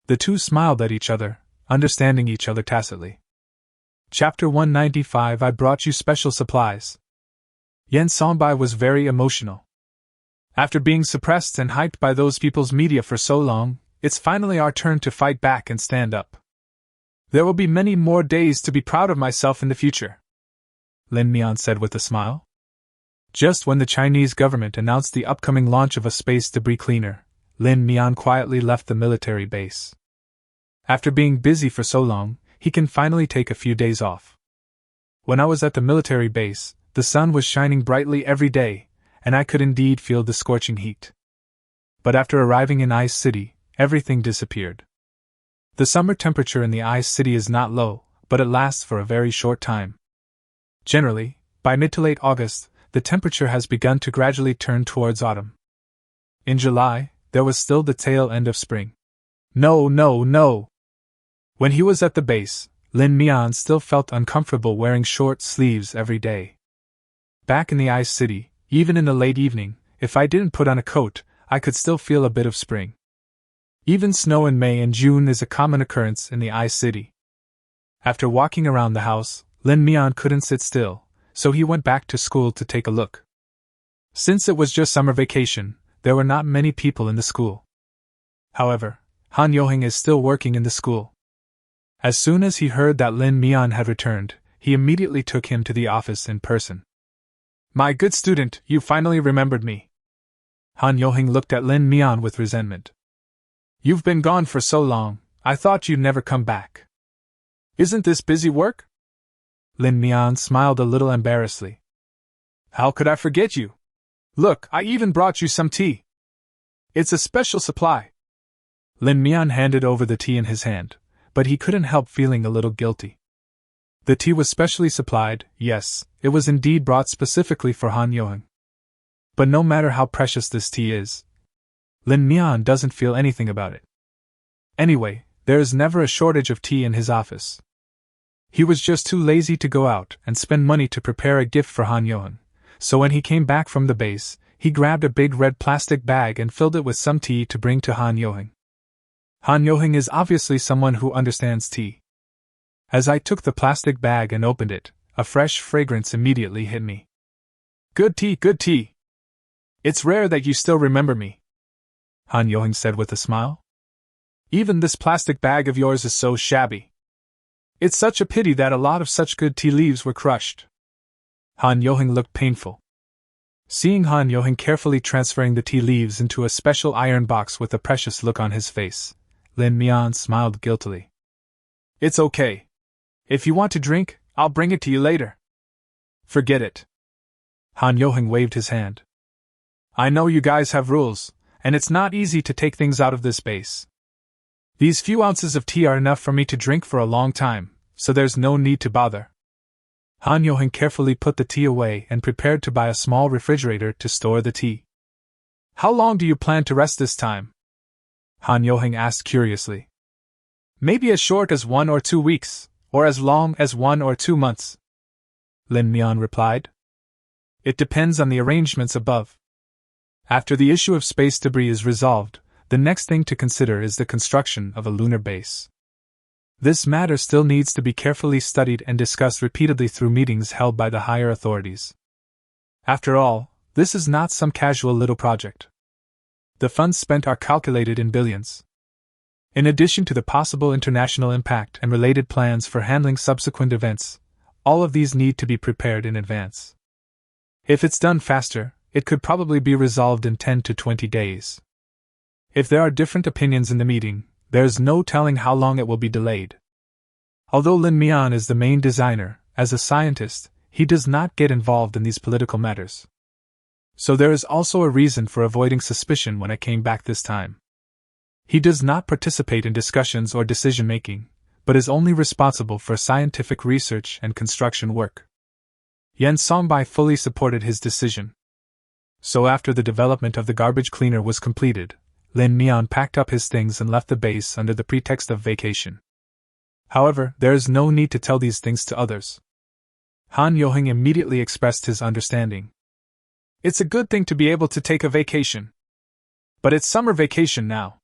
The two smiled at each other, understanding each other tacitly. Chapter 195 I brought you special supplies. Yen Songbai was very emotional. After being suppressed and hyped by those people's media for so long, it's finally our turn to fight back and stand up. There will be many more days to be proud of myself in the future, Lin Mian said with a smile. Just when the Chinese government announced the upcoming launch of a space debris cleaner, Lin Mian quietly left the military base. After being busy for so long, he can finally take a few days off. When I was at the military base, the sun was shining brightly every day, and I could indeed feel the scorching heat. But after arriving in Ice City, everything disappeared. The summer temperature in the Ice City is not low, but it lasts for a very short time. Generally, by mid to late August, the temperature has begun to gradually turn towards autumn. In July, there was still the tail end of spring. No. When he was at the base, Lin Mian still felt uncomfortable wearing short sleeves every day. Back in the Ice City, even in the late evening, if I didn't put on a coat, I could still feel a bit of spring. Even snow in May and June is a common occurrence in the Ice City. After walking around the house, Lin Mian couldn't sit still, so he went back to school to take a look. Since it was just summer vacation, there were not many people in the school. However, Han Yoheng is still working in the school. As soon as he heard that Lin Mian had returned, he immediately took him to the office in person. My good student, you finally remembered me. Han Yoheng looked at Lin Mian with resentment. You've been gone for so long, I thought you'd never come back. Isn't this busy work? Lin Mian smiled a little embarrassedly. How could I forget you? Look, I even brought you some tea. It's a special supply. Lin Mian handed over the tea in his hand, but he couldn't help feeling a little guilty. The tea was specially supplied, yes, it was indeed brought specifically for Han Yoheng. But no matter how precious this tea is, Lin Mian doesn't feel anything about it. Anyway, there is never a shortage of tea in his office. He was just too lazy to go out and spend money to prepare a gift for Han Yoheng, so when he came back from the base, he grabbed a big red plastic bag and filled it with some tea to bring to Han Yoheng. Han Yoheng is obviously someone who understands tea. As I took the plastic bag and opened it, a fresh fragrance immediately hit me. Good tea, good tea. It's rare that you still remember me, Han Yoheng said with a smile. Even this plastic bag of yours is so shabby. It's such a pity that a lot of such good tea leaves were crushed. Han Yoheng looked painful. Seeing Han Yoheng carefully transferring the tea leaves into a special iron box with a precious look on his face, Lin Mian smiled guiltily. It's okay. If you want to drink, I'll bring it to you later. Forget it. Han Yoheng waved his hand. I know you guys have rules, and it's not easy to take things out of this base. These few ounces of tea are enough for me to drink for a long time, so there's no need to bother. Han Yoheng carefully put the tea away and prepared to buy a small refrigerator to store the tea. How long do you plan to rest this time? Han Yoheng asked curiously. Maybe as short as 1 or 2 weeks, or as long as 1 or 2 months. Lin Mian replied. It depends on the arrangements above. After the issue of space debris is resolved, the next thing to consider is the construction of a lunar base. This matter still needs to be carefully studied and discussed repeatedly through meetings held by the higher authorities. After all, this is not some casual little project. The funds spent are calculated in billions. In addition to the possible international impact and related plans for handling subsequent events, all of these need to be prepared in advance. If it's done faster, it could probably be resolved in 10 to 20 days. If there are different opinions in the meeting, there's no telling how long it will be delayed. Although Lin Mian is the main designer, as a scientist, he does not get involved in these political matters. So there is also a reason for avoiding suspicion when I came back this time. He does not participate in discussions or decision-making, but is only responsible for scientific research and construction work. Yen Songbai fully supported his decision. So after the development of the garbage cleaner was completed, Lin Mian packed up his things and left the base under the pretext of vacation. However, there is no need to tell these things to others. Han Yoheng immediately expressed his understanding. It's a good thing to be able to take a vacation. But it's summer vacation now.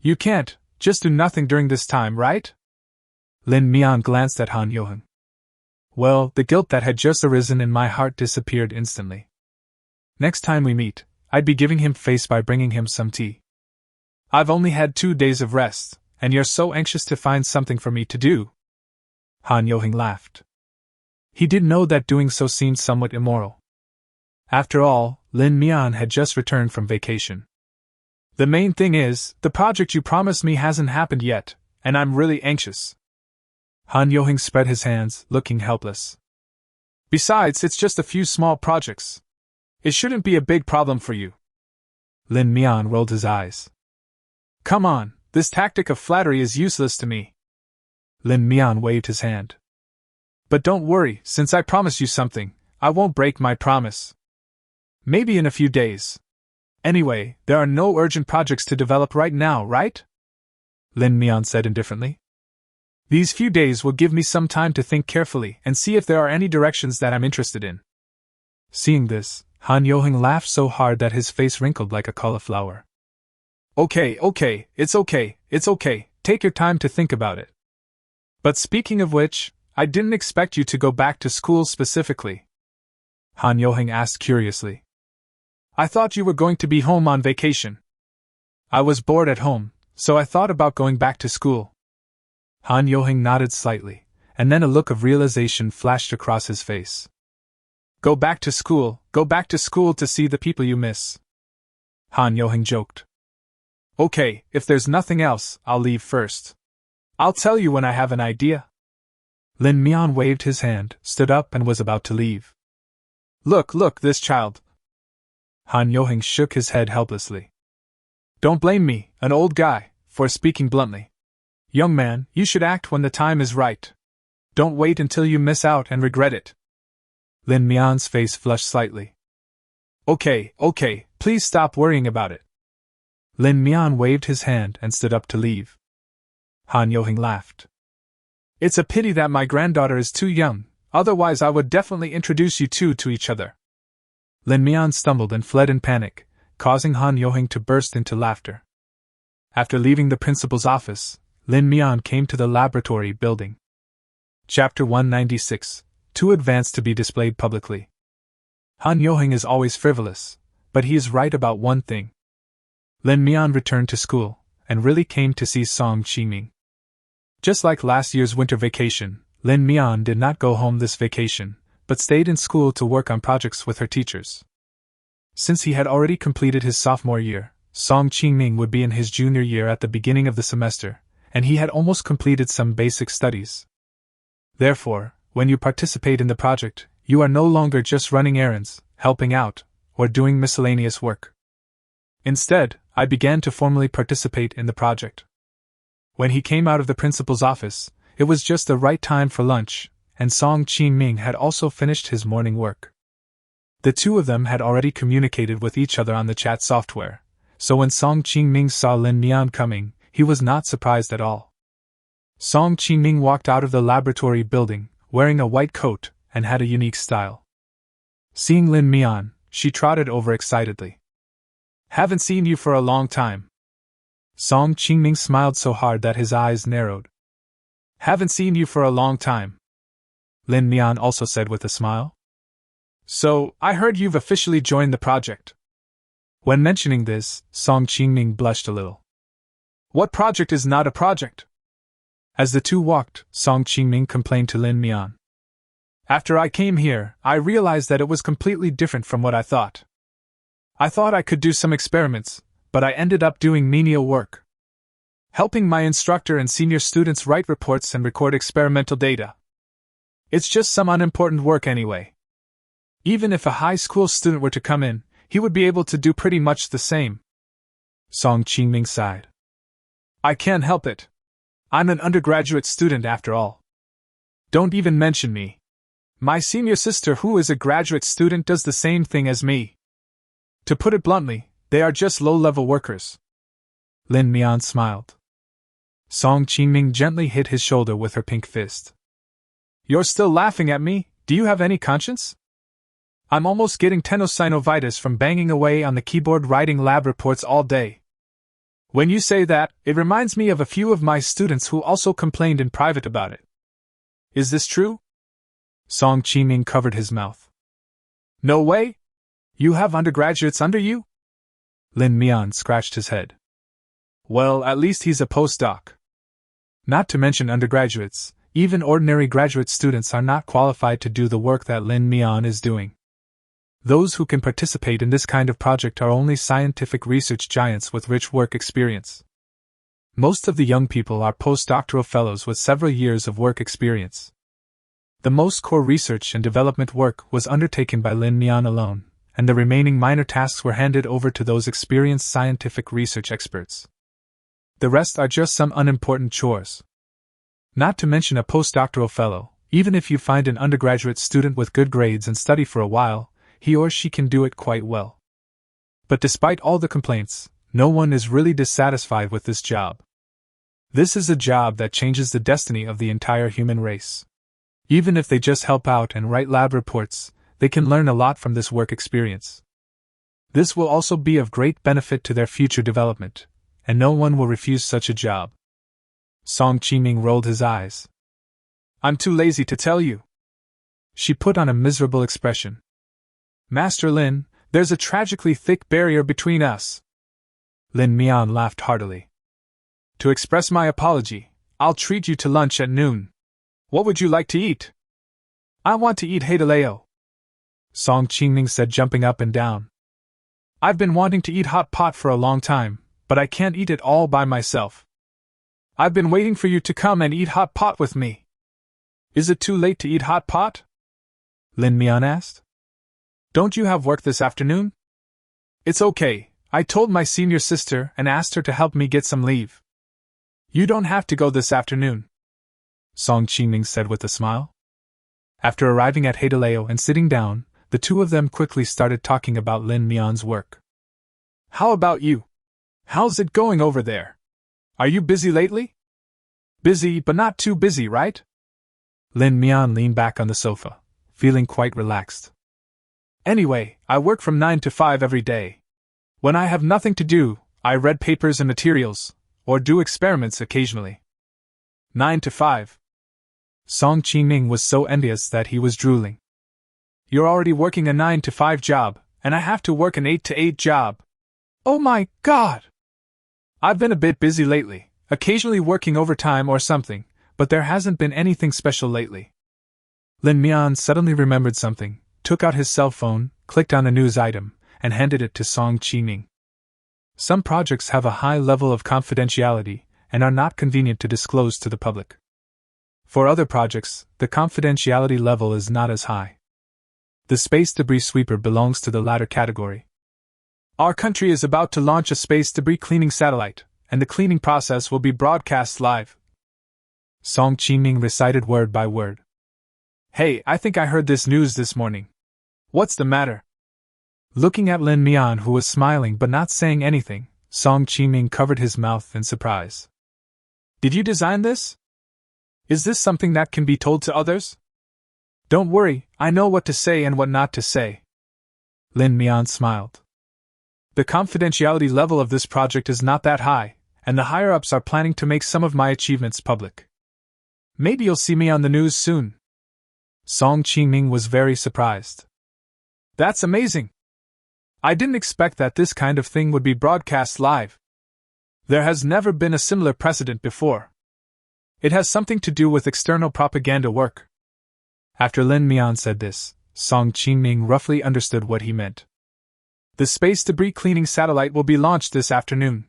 You can't just do nothing during this time, right? Lin Mian glanced at Han Yoheng. Well, the guilt that had just arisen in my heart disappeared instantly. Next time we meet, I'd be giving him face by bringing him some tea. I've only had 2 days of rest, and you're so anxious to find something for me to do. Han Yoheng laughed. He did know that doing so seemed somewhat immoral. After all, Lin Mian had just returned from vacation. The main thing is, the project you promised me hasn't happened yet, and I'm really anxious. Han Yoheng spread his hands, looking helpless. Besides, it's just a few small projects. It shouldn't be a big problem for you. Lin Mian rolled his eyes. Come on, this tactic of flattery is useless to me. Lin Mian waved his hand. But don't worry, since I promised you something, I won't break my promise. Maybe in a few days. Anyway, there are no urgent projects to develop right now, right? Lin Mian said indifferently. These few days will give me some time to think carefully and see if there are any directions that I'm interested in. Seeing this, Han Yoheng laughed so hard that his face wrinkled like a cauliflower. Okay, it's okay, take your time to think about it. But speaking of which, I didn't expect you to go back to school specifically. Han Yoheng asked curiously. I thought you were going to be home on vacation. I was bored at home, so I thought about going back to school. Han Yoheng nodded slightly, and then a look of realization flashed across his face. Go back to school to see the people you miss. Han Yoheng joked. Okay, if there's nothing else, I'll leave first. I'll tell you when I have an idea. Lin Mian waved his hand, stood up and was about to leave. Look, this child. Han Yoheng shook his head helplessly. Don't blame me, an old guy, for speaking bluntly. Young man, you should act when the time is right. Don't wait until you miss out and regret it. Lin Mian's face flushed slightly. Okay, please stop worrying about it. Lin Mian waved his hand and stood up to leave. Han Yoheng laughed. It's a pity that my granddaughter is too young, otherwise I would definitely introduce you two to each other. Lin Mian stumbled and fled in panic, causing Han Yoheng to burst into laughter. After leaving the principal's office, Lin Mian came to the laboratory building. Chapter 196, Too Advanced to be Displayed Publicly. Han Yoheng is always frivolous, but he is right about one thing. Lin Mian returned to school, and really came to see Song Qiming. Just like last year's winter vacation, Lin Mian did not go home this vacation, but stayed in school to work on projects with her teachers. Since he had already completed his sophomore year, Song Qiming would be in his junior year at the beginning of the semester, and he had almost completed some basic studies. Therefore, when you participate in the project, you are no longer just running errands, helping out, or doing miscellaneous work. Instead, I began to formally participate in the project. When he came out of the principal's office, it was just the right time for lunch, and Song Qiming had also finished his morning work. The two of them had already communicated with each other on the chat software, so when Song Qiming saw Lin Mian coming, he was not surprised at all. Song Qiming walked out of the laboratory building, wearing a white coat, and had a unique style. Seeing Lin Mian, she trotted over excitedly. Haven't seen you for a long time. Song Qiming smiled so hard that his eyes narrowed. Haven't seen you for a long time. Lin Mian also said with a smile. So, I heard you've officially joined the project. When mentioning this, Song Qiming blushed a little. What project is not a project? As the two walked, Song Qiming complained to Lin Mian. After I came here, I realized that it was completely different from what I thought. I thought I could do some experiments, but I ended up doing menial work. Helping my instructor and senior students write reports and record experimental data. It's just some unimportant work anyway. Even if a high school student were to come in, he would be able to do pretty much the same. Song Qiming sighed. I can't help it. I'm an undergraduate student after all. Don't even mention me. My senior sister, who is a graduate student, does the same thing as me. To put it bluntly, they are just low-level workers. Lin Mian smiled. Song Qingming gently hit his shoulder with her pink fist. You're still laughing at me? Do you have any conscience? I'm almost getting tenosynovitis from banging away on the keyboard writing lab reports all day. When you say that, it reminds me of a few of my students who also complained in private about it. Is this true? Song Qingming covered his mouth. No way! You have undergraduates under you? Lin Mian scratched his head. Well, at least he's a postdoc. Not to mention undergraduates, even ordinary graduate students are not qualified to do the work that Lin Mian is doing. Those who can participate in this kind of project are only scientific research giants with rich work experience. Most of the young people are postdoctoral fellows with several years of work experience. The most core research and development work was undertaken by Lin Mian alone, and the remaining minor tasks were handed over to those experienced scientific research experts. The rest are just some unimportant chores. Not to mention a postdoctoral fellow, even if you find an undergraduate student with good grades and study for a while, he or she can do it quite well. But despite all the complaints, no one is really dissatisfied with this job. This is a job that changes the destiny of the entire human race. Even if they just help out and write lab reports, they can learn a lot from this work experience. This will also be of great benefit to their future development, and no one will refuse such a job. Song Qingming rolled his eyes. I'm too lazy to tell you. She put on a miserable expression. Master Lin, there's a tragically thick barrier between us. Lin Mian laughed heartily. To express my apology, I'll treat you to lunch at noon. What would you like to eat? I want to eat heideleo. Song Qingming said, jumping up and down. I've been wanting to eat hot pot for a long time, but I can't eat it all by myself. I've been waiting for you to come and eat hot pot with me. Is it too late to eat hot pot? Lin Mian asked. Don't you have work this afternoon? It's okay, I told my senior sister and asked her to help me get some leave. You don't have to go this afternoon, Song Qingming said with a smile. After arriving at heideleo and sitting down, the two of them quickly started talking about Lin Mian's work. How about you? How's it going over there? Are you busy lately? Busy, but not too busy, right? Lin Mian leaned back on the sofa, feeling quite relaxed. Anyway, I work from 9 to 5 every day. When I have nothing to do, I read papers and materials, or do experiments occasionally. 9 to 5. Song Qingming was so envious that he was drooling. You're already working a 9 to 5 job, and I have to work an 8 to 8 job. Oh my God! I've been a bit busy lately, occasionally working overtime or something, but there hasn't been anything special lately. Lin Mian suddenly remembered something, took out his cell phone, clicked on a news item, and handed it to Song Qingming. Some projects have a high level of confidentiality and are not convenient to disclose to the public. For other projects, the confidentiality level is not as high. The space debris sweeper belongs to the latter category. Our country is about to launch a space debris cleaning satellite, and the cleaning process will be broadcast live. Song Qingming recited word by word. Hey, I think I heard this news this morning. What's the matter? Looking at Lin Mian, who was smiling but not saying anything, Song Qingming covered his mouth in surprise. Did you design this? Is this something that can be told to others? Don't worry, I know what to say and what not to say. Lin Mian smiled. The confidentiality level of this project is not that high, and the higher-ups are planning to make some of my achievements public. Maybe you'll see me on the news soon. Song Qingming was very surprised. That's amazing! I didn't expect that this kind of thing would be broadcast live. There has never been a similar precedent before. It has something to do with external propaganda work. After Lin Mian said this, Song Qingming roughly understood what he meant. The space debris cleaning satellite will be launched this afternoon.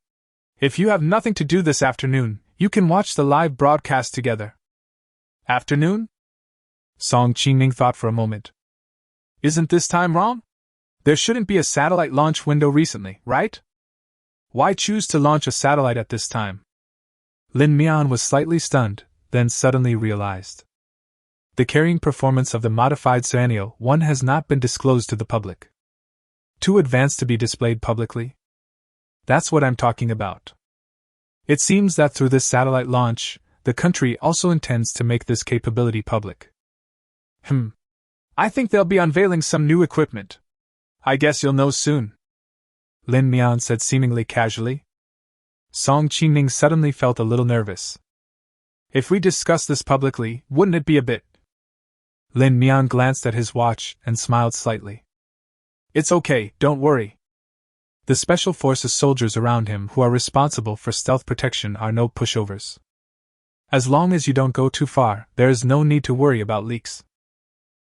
If you have nothing to do this afternoon, you can watch the live broadcast together. Afternoon? Song Qingming thought for a moment. Isn't this time wrong? There shouldn't be a satellite launch window recently, right? Why choose to launch a satellite at this time? Lin Mian was slightly stunned, then suddenly realized. the carrying performance of the modified Cyanial 1 has not been disclosed to the public. Too advanced to be displayed publicly? That's what I'm talking about. It seems that through this satellite launch, the country also intends to make this capability public. I think they'll be unveiling some new equipment. I guess you'll know soon, Lin Mian said seemingly casually. Song Qingming suddenly felt a little nervous. If we discuss this publicly, wouldn't it be a bit? Lin Mian glanced at his watch and smiled slightly. It's okay, don't worry. The Special Forces soldiers around him who are responsible for stealth protection are no pushovers. As long as you don't go too far, there is no need to worry about leaks.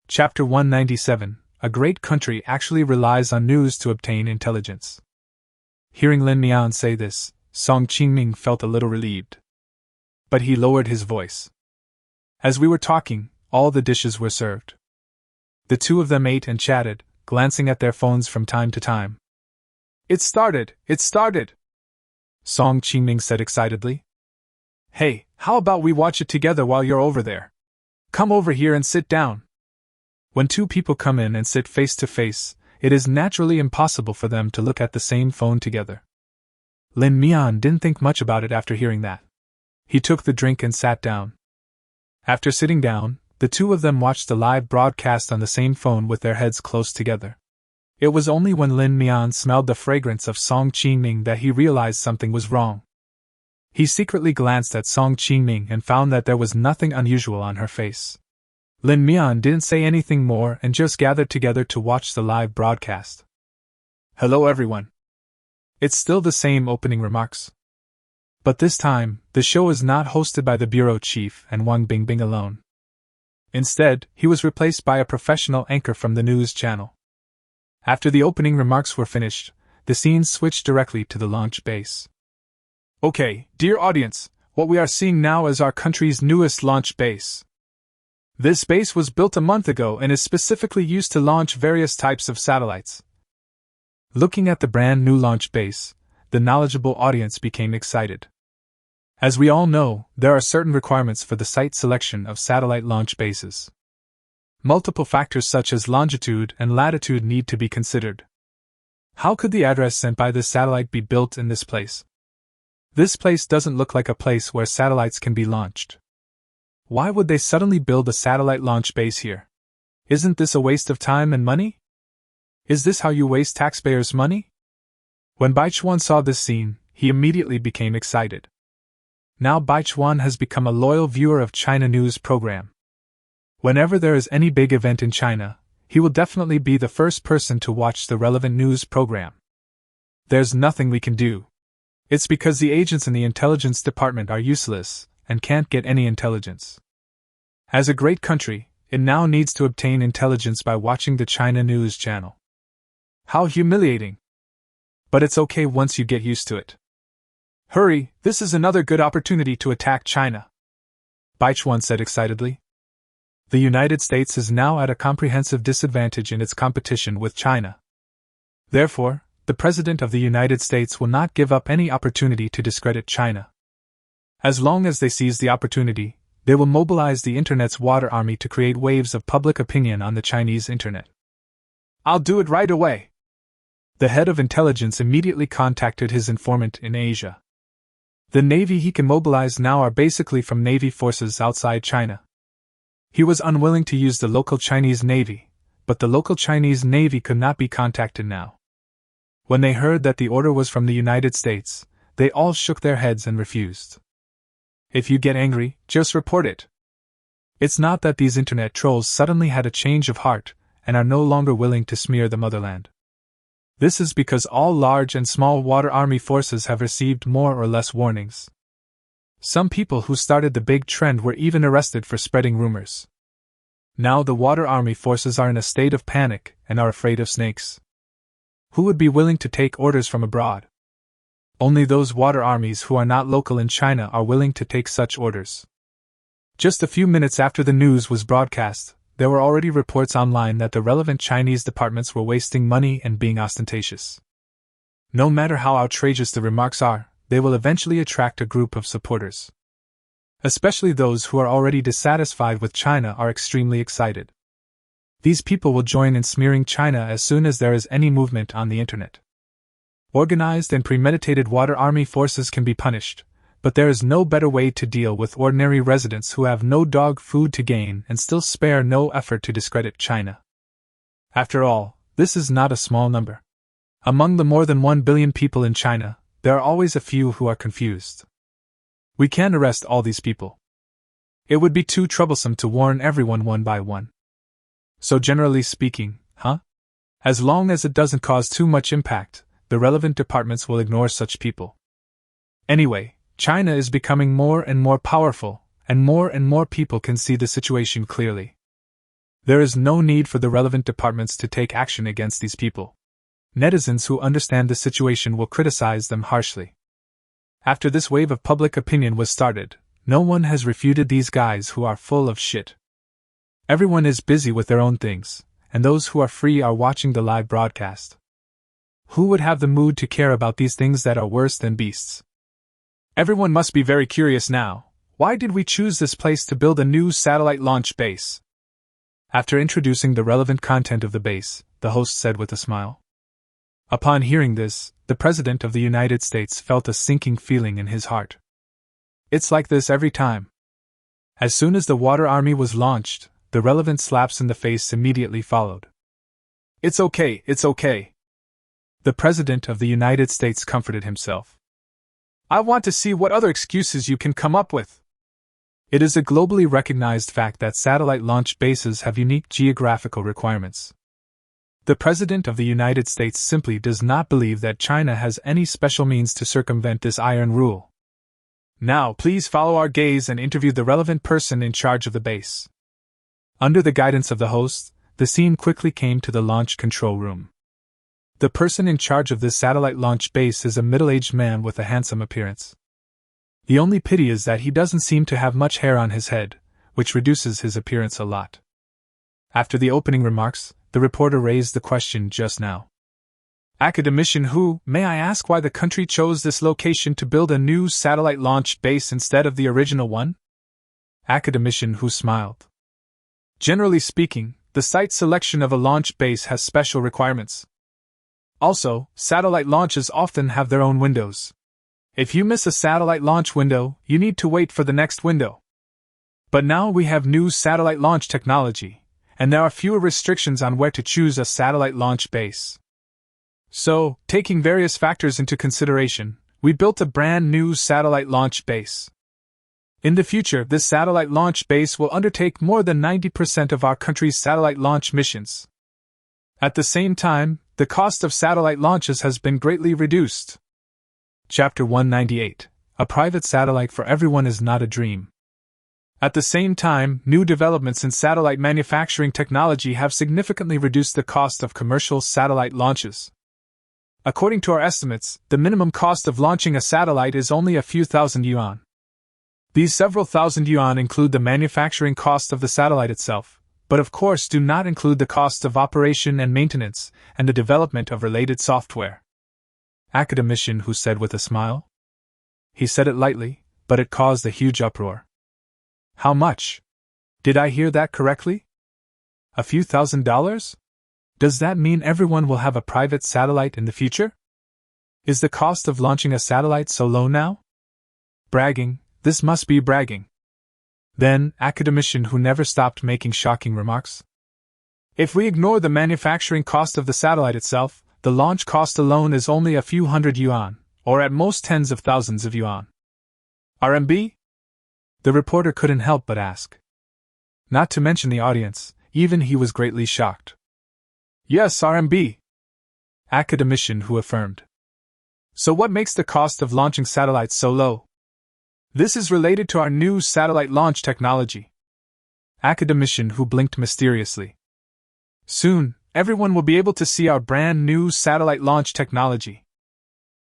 Chapter 197. A great country actually relies on news to obtain intelligence. Hearing Lin Mian say this, Song Qingming felt a little relieved. But he lowered his voice. As we were talking, all the dishes were served. The two of them ate and chatted, glancing at their phones from time to time. It started! Song Qingming said excitedly. Hey, how about we watch it together while you're over there? Come over here and sit down. When two people come in and sit face to face, it is naturally impossible for them to look at the same phone together. Lin Mian didn't think much about it after hearing that. He took the drink and sat down. After sitting down, the two of them watched the live broadcast on the same phone with their heads close together. It was only when Lin Mian smelled the fragrance of Song Qingming that he realized something was wrong. He secretly glanced at Song Qingming and found that there was nothing unusual on her face. Lin Mian didn't say anything more and just gathered together to watch the live broadcast. Hello everyone. It's still the same opening remarks. But this time, the show is not hosted by the bureau chief and Wang Bingbing alone. Instead, he was replaced by a professional anchor from the news channel. After the opening remarks were finished, the scene switched directly to the launch base. Okay, dear audience, what we are seeing now is our country's newest launch base. This base was built a month ago and is specifically used to launch various types of satellites. Looking at the brand new launch base, the knowledgeable audience became excited. As we all know, there are certain requirements for the site selection of satellite launch bases. Multiple factors such as longitude and latitude need to be considered. How could the address sent by this satellite be built in this place? This place doesn't look like a place where satellites can be launched. Why would they suddenly build a satellite launch base here? Isn't this a waste of time and money? Is this how you waste taxpayers' money? When Baichuan saw this scene, he immediately became excited. Now Baichuan has become a loyal viewer of China News program. Whenever there is any big event in China, he will definitely be the first person to watch the relevant news program. There's nothing we can do. It's because the agents in the intelligence department are useless and can't get any intelligence. As a great country, it now needs to obtain intelligence by watching the China News channel. How humiliating! But it's okay once you get used to it. Hurry, this is another good opportunity to attack China, Baichuan said excitedly. The United States is now at a comprehensive disadvantage in its competition with China. Therefore, the President of the United States will not give up any opportunity to discredit China. As long as they seize the opportunity, they will mobilize the Internet's water army to create waves of public opinion on the Chinese Internet. I'll do it right away. The head of intelligence immediately contacted his informant in Asia. The navy he can mobilize now are basically from navy forces outside China. He was unwilling to use the local Chinese navy, but the local Chinese navy could not be contacted now. When they heard that the order was from the United States, they all shook their heads and refused. If you get angry, just report it. It's not that these internet trolls suddenly had a change of heart and are no longer willing to smear the motherland. This is because all large and small water army forces have received more or less warnings. Some people who started the big trend were even arrested for spreading rumors. Now the water army forces are in a state of panic and are afraid of snakes. Who would be willing to take orders from abroad? Only those water armies who are not local in China are willing to take such orders. Just a few minutes after the news was broadcast, there were already reports online that the relevant Chinese departments were wasting money and being ostentatious. No matter how outrageous the remarks are, they will eventually attract a group of supporters. Especially those who are already dissatisfied with China are extremely excited. These people will join in smearing China as soon as there is any movement on the internet. Organized and premeditated water army forces can be punished, but there is no better way to deal with ordinary residents who have no dog food to gain and still spare no effort to discredit China. After all, this is not a small number. Among the more than 1 billion people in China, there are always a few who are confused. We can't arrest all these people. It would be too troublesome to warn everyone one by one. So generally speaking, as long as it doesn't cause too much impact, the relevant departments will ignore such people. Anyway, China is becoming more and more powerful, and more people can see the situation clearly. There is no need for the relevant departments to take action against these people. Netizens who understand the situation will criticize them harshly. After this wave of public opinion was started, no one has refuted these guys who are full of shit. Everyone is busy with their own things, and those who are free are watching the live broadcast. Who would have the mood to care about these things that are worse than beasts? Everyone must be very curious now. Why did we choose this place to build a new satellite launch base? After introducing the relevant content of the base, the host said with a smile. Upon hearing this, the President of the United States felt a sinking feeling in his heart. It's like this every time. As soon as the water army was launched, the relevant slaps in the face immediately followed. It's okay, it's okay. The President of the United States comforted himself. I want to see what other excuses you can come up with. It is a globally recognized fact that satellite launch bases have unique geographical requirements. The President of the United States simply does not believe that China has any special means to circumvent this iron rule. Now, please follow our gaze and interview the relevant person in charge of the base. Under the guidance of the host, the scene quickly came to the launch control room. The person in charge of this satellite launch base is a middle-aged man with a handsome appearance. The only pity is that he doesn't seem to have much hair on his head, which reduces his appearance a lot. After the opening remarks, the reporter raised the question just now. Academician who, may I ask why the country chose this location to build a new satellite launch base instead of the original one? Academician who smiled. Generally speaking, the site selection of a launch base has special requirements. Also, satellite launches often have their own windows. If you miss a satellite launch window, you need to wait for the next window. But now we have new satellite launch technology, and there are fewer restrictions on where to choose a satellite launch base. So, taking various factors into consideration, we built a brand new satellite launch base. In the future, this satellite launch base will undertake more than 90% of our country's satellite launch missions. At the same time, the cost of satellite launches has been greatly reduced. Chapter 198. A private satellite for everyone is not a dream. At the same time, new developments in satellite manufacturing technology have significantly reduced the cost of commercial satellite launches. According to our estimates, the minimum cost of launching a satellite is only a few thousand yuan. These several thousand yuan include the manufacturing cost of the satellite itself, but of course do not include the cost of operation and maintenance, and the development of related software. Academician who said with a smile. He said it lightly, but it caused a huge uproar. How much? Did I hear that correctly? A few $1,000s? Does that mean everyone will have a private satellite in the future? Is the cost of launching a satellite so low now? Bragging, this must be bragging. Then, academician who never stopped making shocking remarks. If we ignore the manufacturing cost of the satellite itself, the launch cost alone is only a few hundred yuan, or at most tens of thousands of yuan. RMB? The reporter couldn't help but ask. Not to mention the audience, even he was greatly shocked. Yes, RMB. Academician who affirmed. So what makes the cost of launching satellites so low? This is related to our new satellite launch technology. Academician who blinked mysteriously. Soon, everyone will be able to see our brand new satellite launch technology.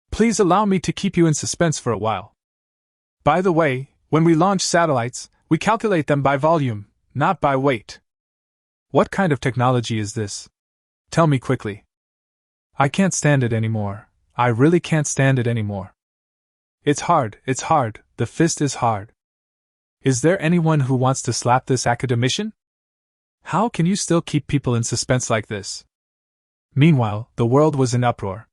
Please allow me to keep you in suspense for a while. By the way, when we launch satellites, we calculate them by volume, not by weight. What kind of technology is this? Tell me quickly. I can't stand it anymore. I really can't stand it anymore. It's hard, the fist is hard. Is there anyone who wants to slap this academician? How can you still keep people in suspense like this? Meanwhile, the world was in uproar.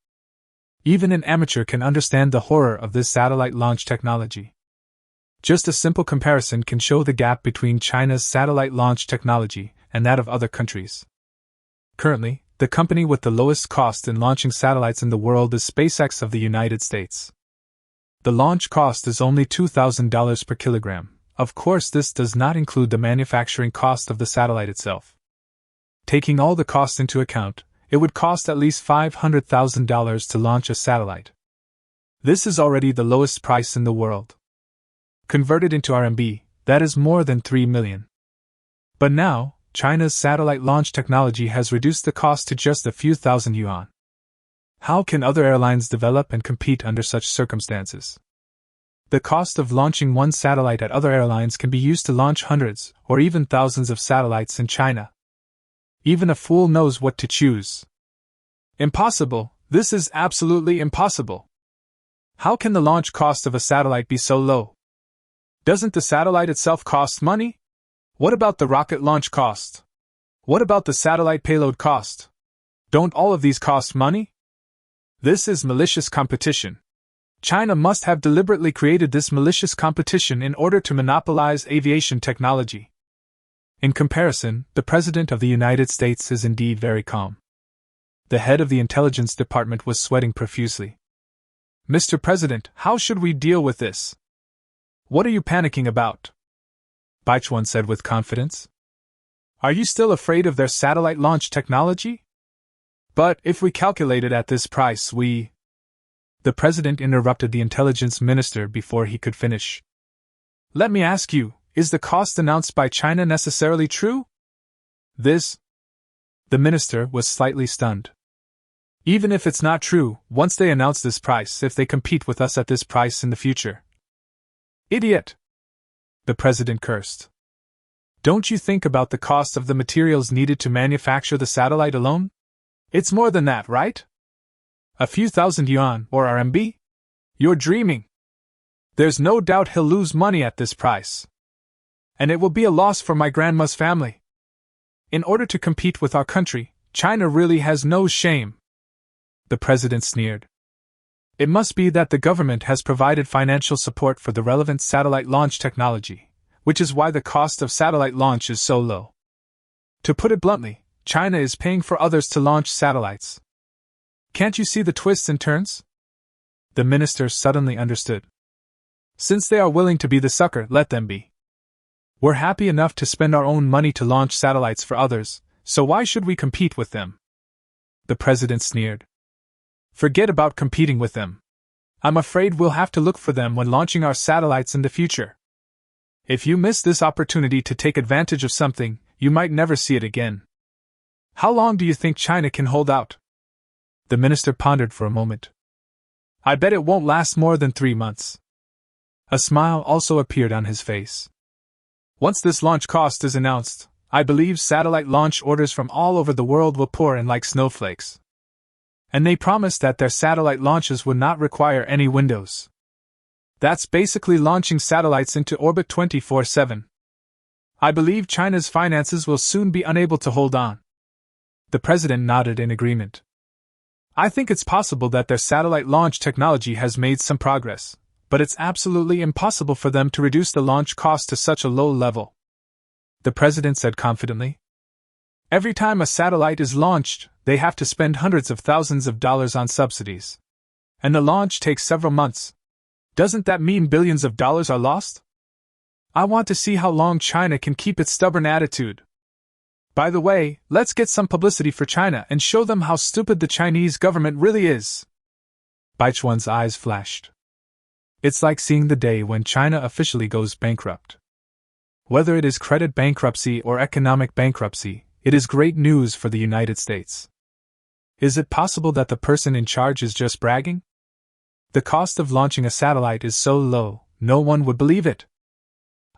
Even an amateur can understand the horror of this satellite launch technology. Just a simple comparison can show the gap between China's satellite launch technology and that of other countries. Currently, the company with the lowest cost in launching satellites in the world is SpaceX of the United States. The launch cost is only $2,000 per kilogram. Of course, this does not include the manufacturing cost of the satellite itself. Taking all the costs into account, it would cost at least $500,000 to launch a satellite. This is already the lowest price in the world. Converted into RMB, that is more than 3 million. But now, China's satellite launch technology has reduced the cost to just a few thousand yuan. How can other airlines develop and compete under such circumstances? The cost of launching one satellite at other airlines can be used to launch hundreds or even thousands of satellites in China. Even a fool knows what to choose. Impossible! This is absolutely impossible! How can the launch cost of a satellite be so low? Doesn't the satellite itself cost money? What about the rocket launch cost? What about the satellite payload cost? Don't all of these cost money? This is malicious competition. China must have deliberately created this malicious competition in order to monopolize aviation technology. In comparison, the President of the United States is indeed very calm. The head of the Intelligence Department was sweating profusely. Mr. President, how should we deal with this? What are you panicking about? Baichuan said with confidence. Are you still afraid of their satellite launch technology? But if we calculate it at this price, The President interrupted the Intelligence Minister before he could finish. Let me ask you, is the cost announced by China necessarily true? The Minister was slightly stunned. Even if it's not true, once they announce this price, if they compete with us at this price in the future. Idiot! The President cursed. Don't you think about the cost of the materials needed to manufacture the satellite alone? It's more than that, right? A few thousand yuan, or RMB? You're dreaming. There's no doubt he'll lose money at this price. And it will be a loss for my grandma's family. In order to compete with our country, China really has no shame. The President sneered. It must be that the government has provided financial support for the relevant satellite launch technology, which is why the cost of satellite launch is so low. To put it bluntly, China is paying for others to launch satellites. Can't you see the twists and turns? The minister suddenly understood. Since they are willing to be the sucker, let them be. We're happy enough to spend our own money to launch satellites for others, so why should we compete with them? The President sneered. Forget about competing with them. I'm afraid we'll have to look for them when launching our satellites in the future. If you miss this opportunity to take advantage of something, you might never see it again. How long do you think China can hold out? The minister pondered for a moment. I bet it won't last more than 3 months. A smile also appeared on his face. Once this launch cost is announced, I believe satellite launch orders from all over the world will pour in like snowflakes. And they promised that their satellite launches would not require any windows. That's basically launching satellites into orbit 24/7. I believe China's finances will soon be unable to hold on. The President nodded in agreement. I think it's possible that their satellite launch technology has made some progress, but it's absolutely impossible for them to reduce the launch cost to such a low level. The President said confidently. Every time a satellite is launched, they have to spend hundreds of thousands of dollars on subsidies. And the launch takes several months. Doesn't that mean billions of dollars are lost? I want to see how long China can keep its stubborn attitude. By the way, let's get some publicity for China and show them how stupid the Chinese government really is. Baichuan's eyes flashed. It's like seeing the day when China officially goes bankrupt. Whether it is credit bankruptcy or economic bankruptcy, it is great news for the United States. Is it possible that the person in charge is just bragging? The cost of launching a satellite is so low, no one would believe it.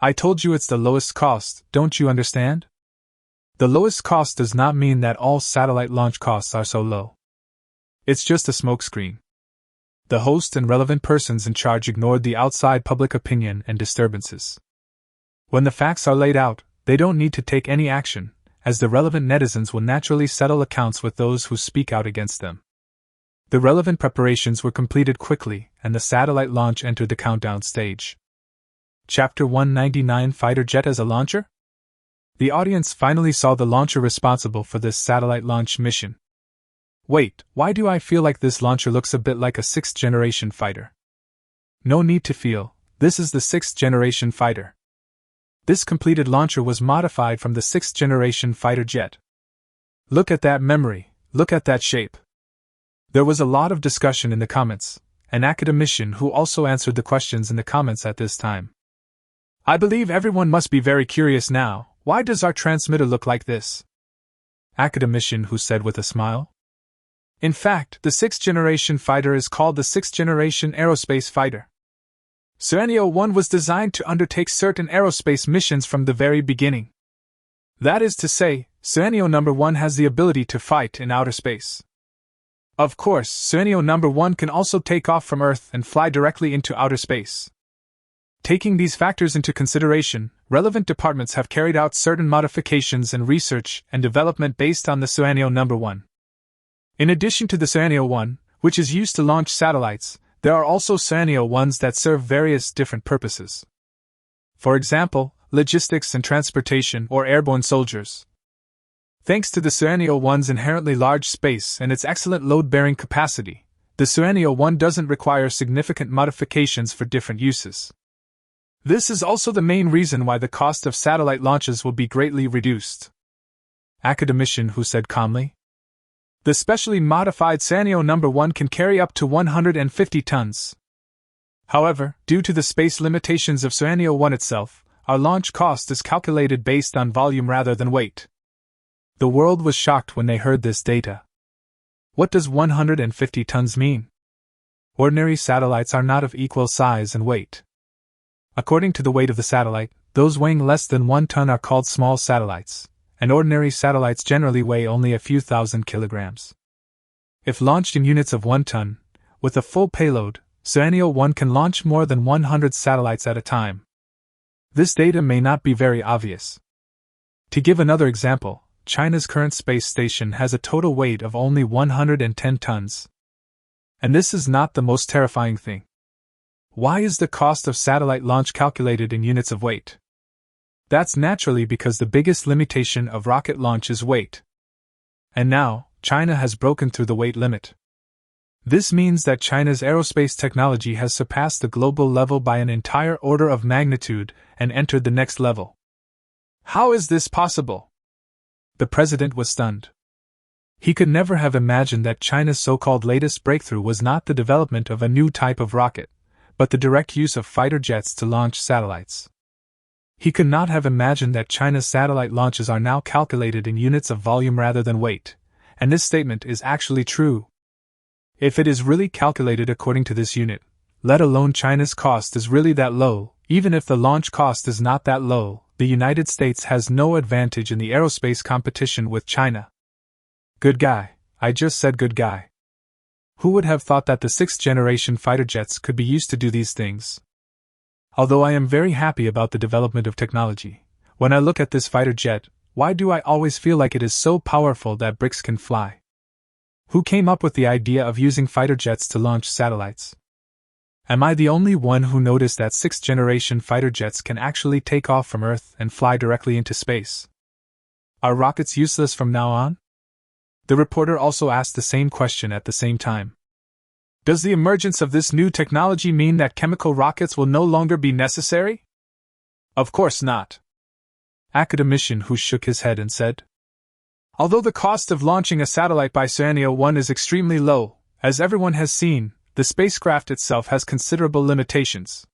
I told you it's the lowest cost, don't you understand? The lowest cost does not mean that all satellite launch costs are so low. It's just a smokescreen. The host and relevant persons in charge ignored the outside public opinion and disturbances. When the facts are laid out, they don't need to take any action, as the relevant netizens will naturally settle accounts with those who speak out against them. The relevant preparations were completed quickly, and the satellite launch entered the countdown stage. Chapter 199: Fighter Jet as a Launcher? The audience finally saw the launcher responsible for this satellite launch mission. Wait, why do I feel like this launcher looks a bit like a 6th-generation fighter? No need to feel, this is the 6th-generation fighter. This completed launcher was modified from the 6th-generation fighter jet. Look at that memory, look at that shape. There was a lot of discussion in the comments, an academician who also answered the questions in the comments at this time. I believe everyone must be very curious now, why does our transmitter look like this? Academician who said with a smile. In fact, the 6th-generation fighter is called the 6th-generation aerospace fighter. Suanio 1 was designed to undertake certain aerospace missions from the very beginning. That is to say, Suanio No. 1 has the ability to fight in outer space. Of course, Suanio No. 1 can also take off from Earth and fly directly into outer space. Taking these factors into consideration, relevant departments have carried out certain modifications and research and development based on the Suanio No. 1. In addition to the Suanio 1, which is used to launch satellites, there are also Suanio 1s that serve various different purposes. For example, logistics and transportation or airborne soldiers. Thanks to the Suanio 1's inherently large space and its excellent load-bearing capacity, the Suanio 1 doesn't require significant modifications for different uses. This is also the main reason why the cost of satellite launches will be greatly reduced. Academician who said calmly. The specially modified Suanio No. 1 can carry up to 150 tons. However, due to the space limitations of Suanio 1 itself, our launch cost is calculated based on volume rather than weight. The world was shocked when they heard this data. What does 150 tons mean? Ordinary satellites are not of equal size and weight. According to the weight of the satellite, those weighing less than 1 ton are called small satellites, and ordinary satellites generally weigh only a few thousand kilograms. If launched in units of 1 ton, with a full payload, Suanio 1 can launch more than 100 satellites at a time. This data may not be very obvious. To give another example, China's current space station has a total weight of only 110 tons. And this is not the most terrifying thing. Why is the cost of satellite launch calculated in units of weight? That's naturally because the biggest limitation of rocket launch is weight. And now, China has broken through the weight limit. This means that China's aerospace technology has surpassed the global level by an entire order of magnitude and entered the next level. How is this possible? The president was stunned. He could never have imagined that China's so-called latest breakthrough was not the development of a new type of rocket, but the direct use of fighter jets to launch satellites. He could not have imagined that China's satellite launches are now calculated in units of volume rather than weight, and this statement is actually true. If it is really calculated according to this unit, let alone China's cost is really that low, even if the launch cost is not that low, the United States has no advantage in the aerospace competition with China. Good guy, I just said good guy. Who would have thought that the 6th-generation fighter jets could be used to do these things? Although I am very happy about the development of technology, when I look at this fighter jet, why do I always feel like it is so powerful that bricks can fly? Who came up with the idea of using fighter jets to launch satellites? Am I the only one who noticed that 6th-generation fighter jets can actually take off from Earth and fly directly into space? Are rockets useless from now on? The reporter also asked the same question at the same time. Does the emergence of this new technology mean that chemical rockets will no longer be necessary? Of course not. Academician who shook his head and said. Although the cost of launching a satellite by Suanio 1 is extremely low, as everyone has seen, the spacecraft itself has considerable limitations.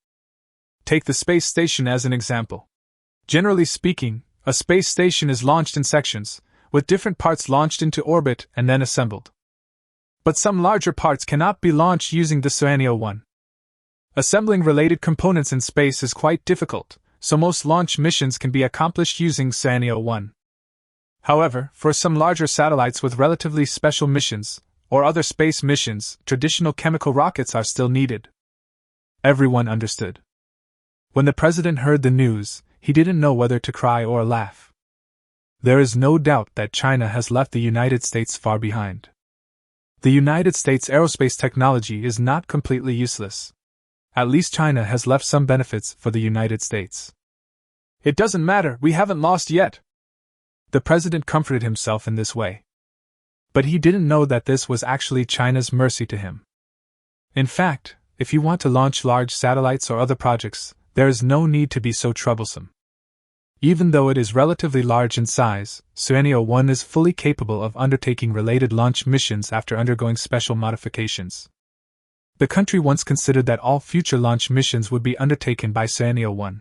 Take the space station as an example. Generally speaking, a space station is launched in sections, with different parts launched into orbit and then assembled. But some larger parts cannot be launched using the Suanio 1. Assembling related components in space is quite difficult, so most launch missions can be accomplished using Suanio 1. However, for some larger satellites with relatively special missions, or other space missions, traditional chemical rockets are still needed. Everyone understood. When the president heard the news, he didn't know whether to cry or laugh. There is no doubt that China has left the United States far behind. The United States' aerospace technology is not completely useless. At least China has left some benefits for the United States. It doesn't matter, we haven't lost yet. The president comforted himself in this way. But he didn't know that this was actually China's mercy to him. In fact, if you want to launch large satellites or other projects, there is no need to be so troublesome. Even though it is relatively large in size, Suanio-1 is fully capable of undertaking related launch missions after undergoing special modifications. The country once considered that all future launch missions would be undertaken by Suanio-1.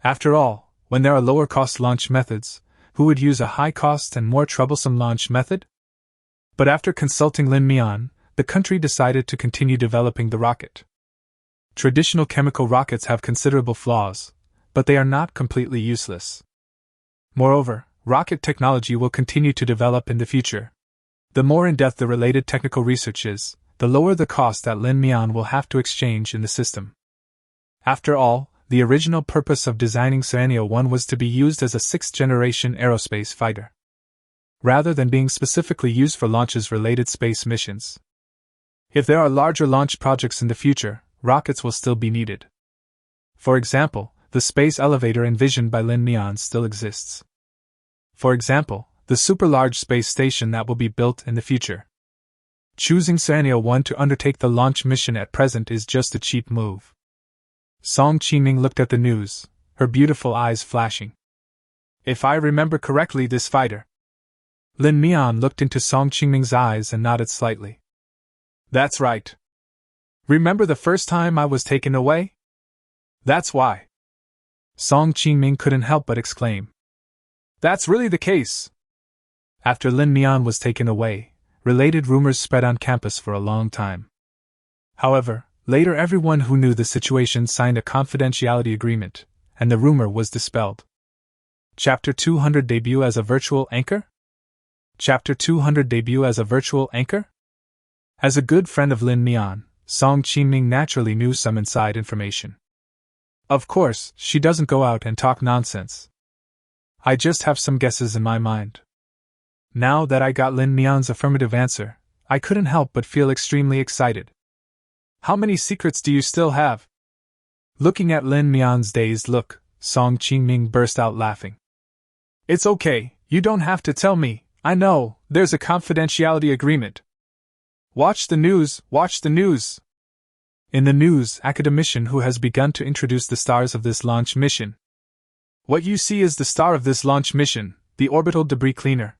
After all, when there are lower-cost launch methods, who would use a high-cost and more troublesome launch method? But after consulting Lin Mian, the country decided to continue developing the rocket. Traditional chemical rockets have considerable flaws, but they are not completely useless. Moreover, rocket technology will continue to develop in the future. The more in-depth the related technical research is, the lower the cost that Lin Mian will have to exchange in the system. After all, the original purpose of designing Suanio-1 was to be used as a sixth-generation aerospace fighter, rather than being specifically used for launches-related space missions. If there are larger launch projects in the future, rockets will still be needed. For example, the space elevator envisioned by Lin Mian still exists. For example, the super-large space station that will be built in the future. Choosing Suanio-1 to undertake the launch mission at present is just a cheap move. Song Qiming looked at the news, her beautiful eyes flashing. If I remember correctly, this fighter. Lin Mian looked into Song Qiming's eyes and nodded slightly. That's right. Remember the first time I was taken away? That's why. Song Qiming couldn't help but exclaim. That's really the case. After Lin Mian was taken away, related rumors spread on campus for a long time. However, later everyone who knew the situation signed a confidentiality agreement, and the rumor was dispelled. Chapter 200 Debut as a Virtual Anchor? Chapter 200 Debut as a Virtual Anchor? As a good friend of Lin Mian, Song Qiming naturally knew some inside information. Of course, she doesn't go out and talk nonsense. I just have some guesses in my mind. Now that I got Lin Mian's affirmative answer, I couldn't help but feel extremely excited. How many secrets do you still have? Looking at Lin Mian's dazed look, Song Qiming burst out laughing. It's okay, you don't have to tell me, I know, there's a confidentiality agreement. Watch the news, watch the news. In the news, academician who has begun to introduce the stars of this launch mission. What you see is the star of this launch mission, the orbital debris cleaner.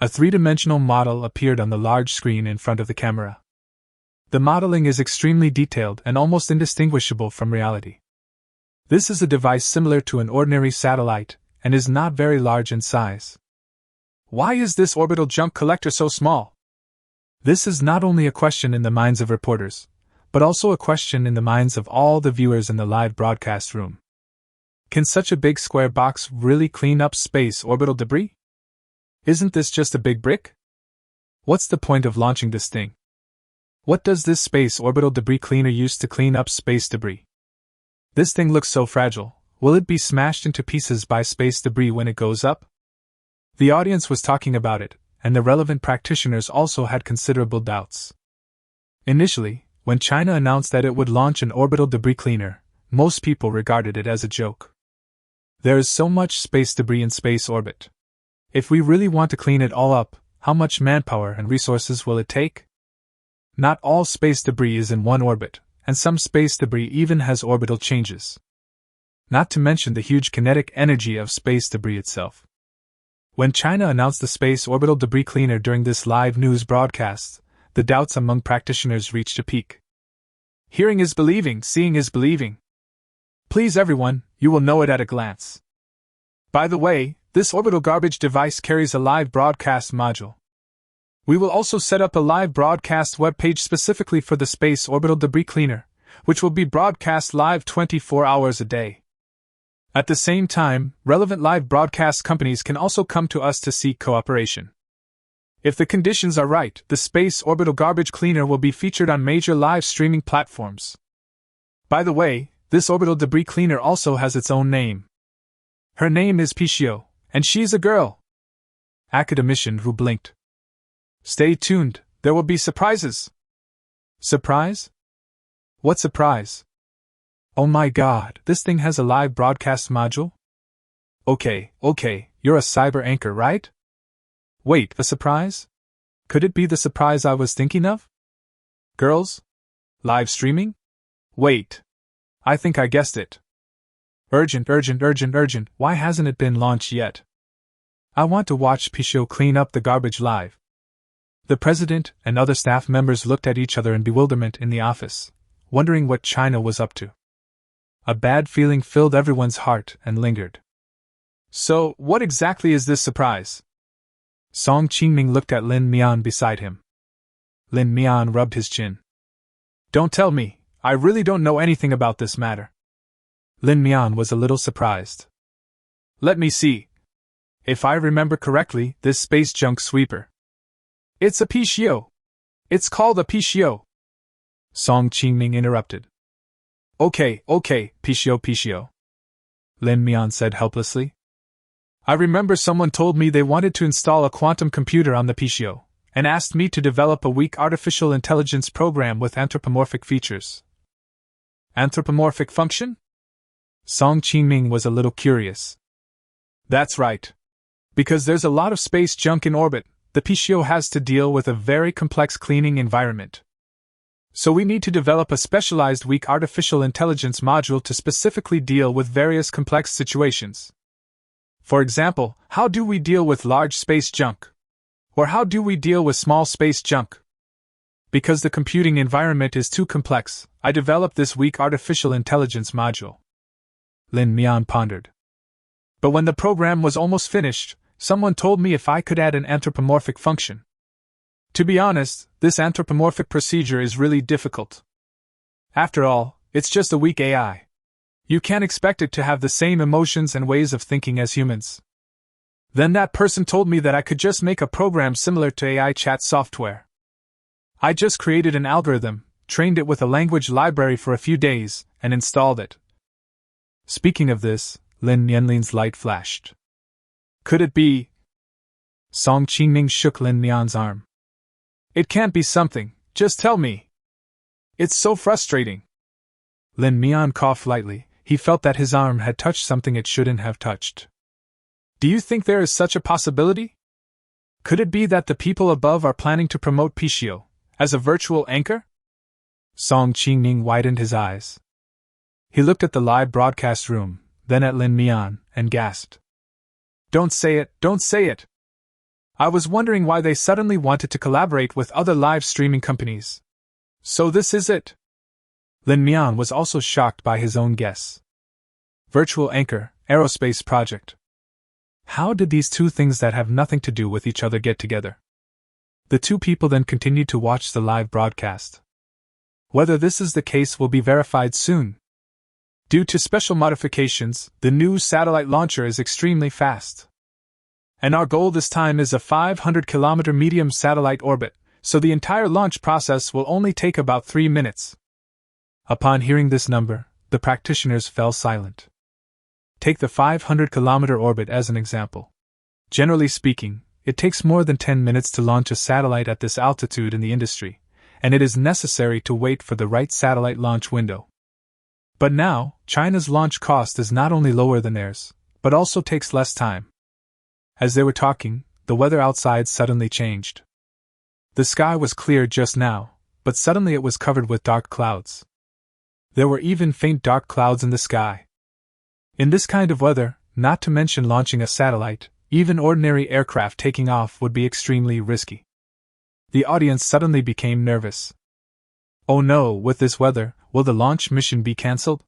A three-dimensional model appeared on the large screen in front of the camera. The modeling is extremely detailed and almost indistinguishable from reality. This is a device similar to an ordinary satellite, and is not very large in size. Why is this orbital junk collector so small? This is not only a question in the minds of reporters, but also a question in the minds of all the viewers in the live broadcast room. Can such a big square box really clean up space orbital debris? Isn't this just a big brick? What's the point of launching this thing? What does this space orbital debris cleaner use to clean up space debris? This thing looks so fragile, will it be smashed into pieces by space debris when it goes up? The audience was talking about it, and the relevant practitioners also had considerable doubts. Initially, when China announced that it would launch an orbital debris cleaner, most people regarded it as a joke. There is so much space debris in space orbit. If we really want to clean it all up, how much manpower and resources will it take? Not all space debris is in one orbit, and some space debris even has orbital changes. Not to mention the huge kinetic energy of space debris itself. When China announced the space orbital debris cleaner during this live news broadcast, the doubts among practitioners reached a peak. Hearing is believing, seeing is believing. Please everyone, you will know it at a glance. By the way, this orbital garbage device carries a live broadcast module. We will also set up a live broadcast webpage specifically for the space orbital debris cleaner, which will be broadcast live 24 hours a day. At the same time, relevant live broadcast companies can also come to us to seek cooperation. If the conditions are right, the space orbital garbage cleaner will be featured on major live streaming platforms. By the way, this orbital debris cleaner also has its own name, Her name is Pichio, and she's a girl. Academician who blinked. Stay tuned, there will be surprises. Surprise? What surprise? Oh my god, this thing has a live broadcast module? Okay, you're a cyber anchor, right? Wait, a surprise? Could it be the surprise I was thinking of? Girls? Live streaming? Wait. I think I guessed it. Urgent, why hasn't it been launched yet? I want to watch Pichio clean up the garbage live. The president and other staff members looked at each other in bewilderment in the office, wondering what China was up to. A bad feeling filled everyone's heart and lingered. So, what exactly is this surprise? Song Qingming looked at Lin Mian beside him. Lin Mian rubbed his chin. Don't tell me, I really don't know anything about this matter. Lin Mian was a little surprised. Let me see. If I remember correctly, this space junk sweeper. It's a Pichio. It's called a Pichio. Song Qingming interrupted. Okay, Pichio. Lin Mian said helplessly. I remember someone told me they wanted to install a quantum computer on the Pichio, and asked me to develop a weak artificial intelligence program with anthropomorphic features. Anthropomorphic function? Song Qingming was a little curious. That's right. Because there's a lot of space junk in orbit, the Pichio has to deal with a very complex cleaning environment. So we need to develop a specialized weak artificial intelligence module to specifically deal with various complex situations. For example, how do we deal with large space junk? Or how do we deal with small space junk? Because the computing environment is too complex, I developed this weak artificial intelligence module. Lin Mian pondered. But when the program was almost finished, someone told me if I could add an anthropomorphic function. To be honest, this anthropomorphic procedure is really difficult. After all, it's just a weak AI. You can't expect it to have the same emotions and ways of thinking as humans. Then that person told me that I could just make a program similar to AI chat software. I just created an algorithm, trained it with a language library for a few days, and installed it. Speaking of this, Lin Mianlin's light flashed. Could it be? Song Qingming shook Lin Mian's arm. It can't be something, just tell me. It's so frustrating. Lin Mian coughed lightly. He felt that his arm had touched something it shouldn't have touched. Do you think there is such a possibility? Could it be that the people above are planning to promote Pichio as a virtual anchor? Song Qingming widened his eyes. He looked at the live broadcast room, then at Lin Mian, and gasped. Don't say it! I was wondering why they suddenly wanted to collaborate with other live streaming companies. So this is it? Lin Mian was also shocked by his own guess. Virtual Anchor, Aerospace Project. How did these two things that have nothing to do with each other get together? The two people then continued to watch the live broadcast. Whether this is the case will be verified soon. Due to special modifications, the new satellite launcher is extremely fast. And our goal this time is a 500-kilometer medium satellite orbit, so the entire launch process will only take about 3 minutes. Upon hearing this number, the practitioners fell silent. Take the 500-kilometer orbit as an example. Generally speaking, it takes more than 10 minutes to launch a satellite at this altitude in the industry, and it is necessary to wait for the right satellite launch window. But now, China's launch cost is not only lower than theirs, but also takes less time. As they were talking, the weather outside suddenly changed. The sky was clear just now, but suddenly it was covered with dark clouds. There were even faint dark clouds in the sky. In this kind of weather, not to mention launching a satellite, even ordinary aircraft taking off would be extremely risky. The audience suddenly became nervous. Oh no, with this weather, will the launch mission be cancelled?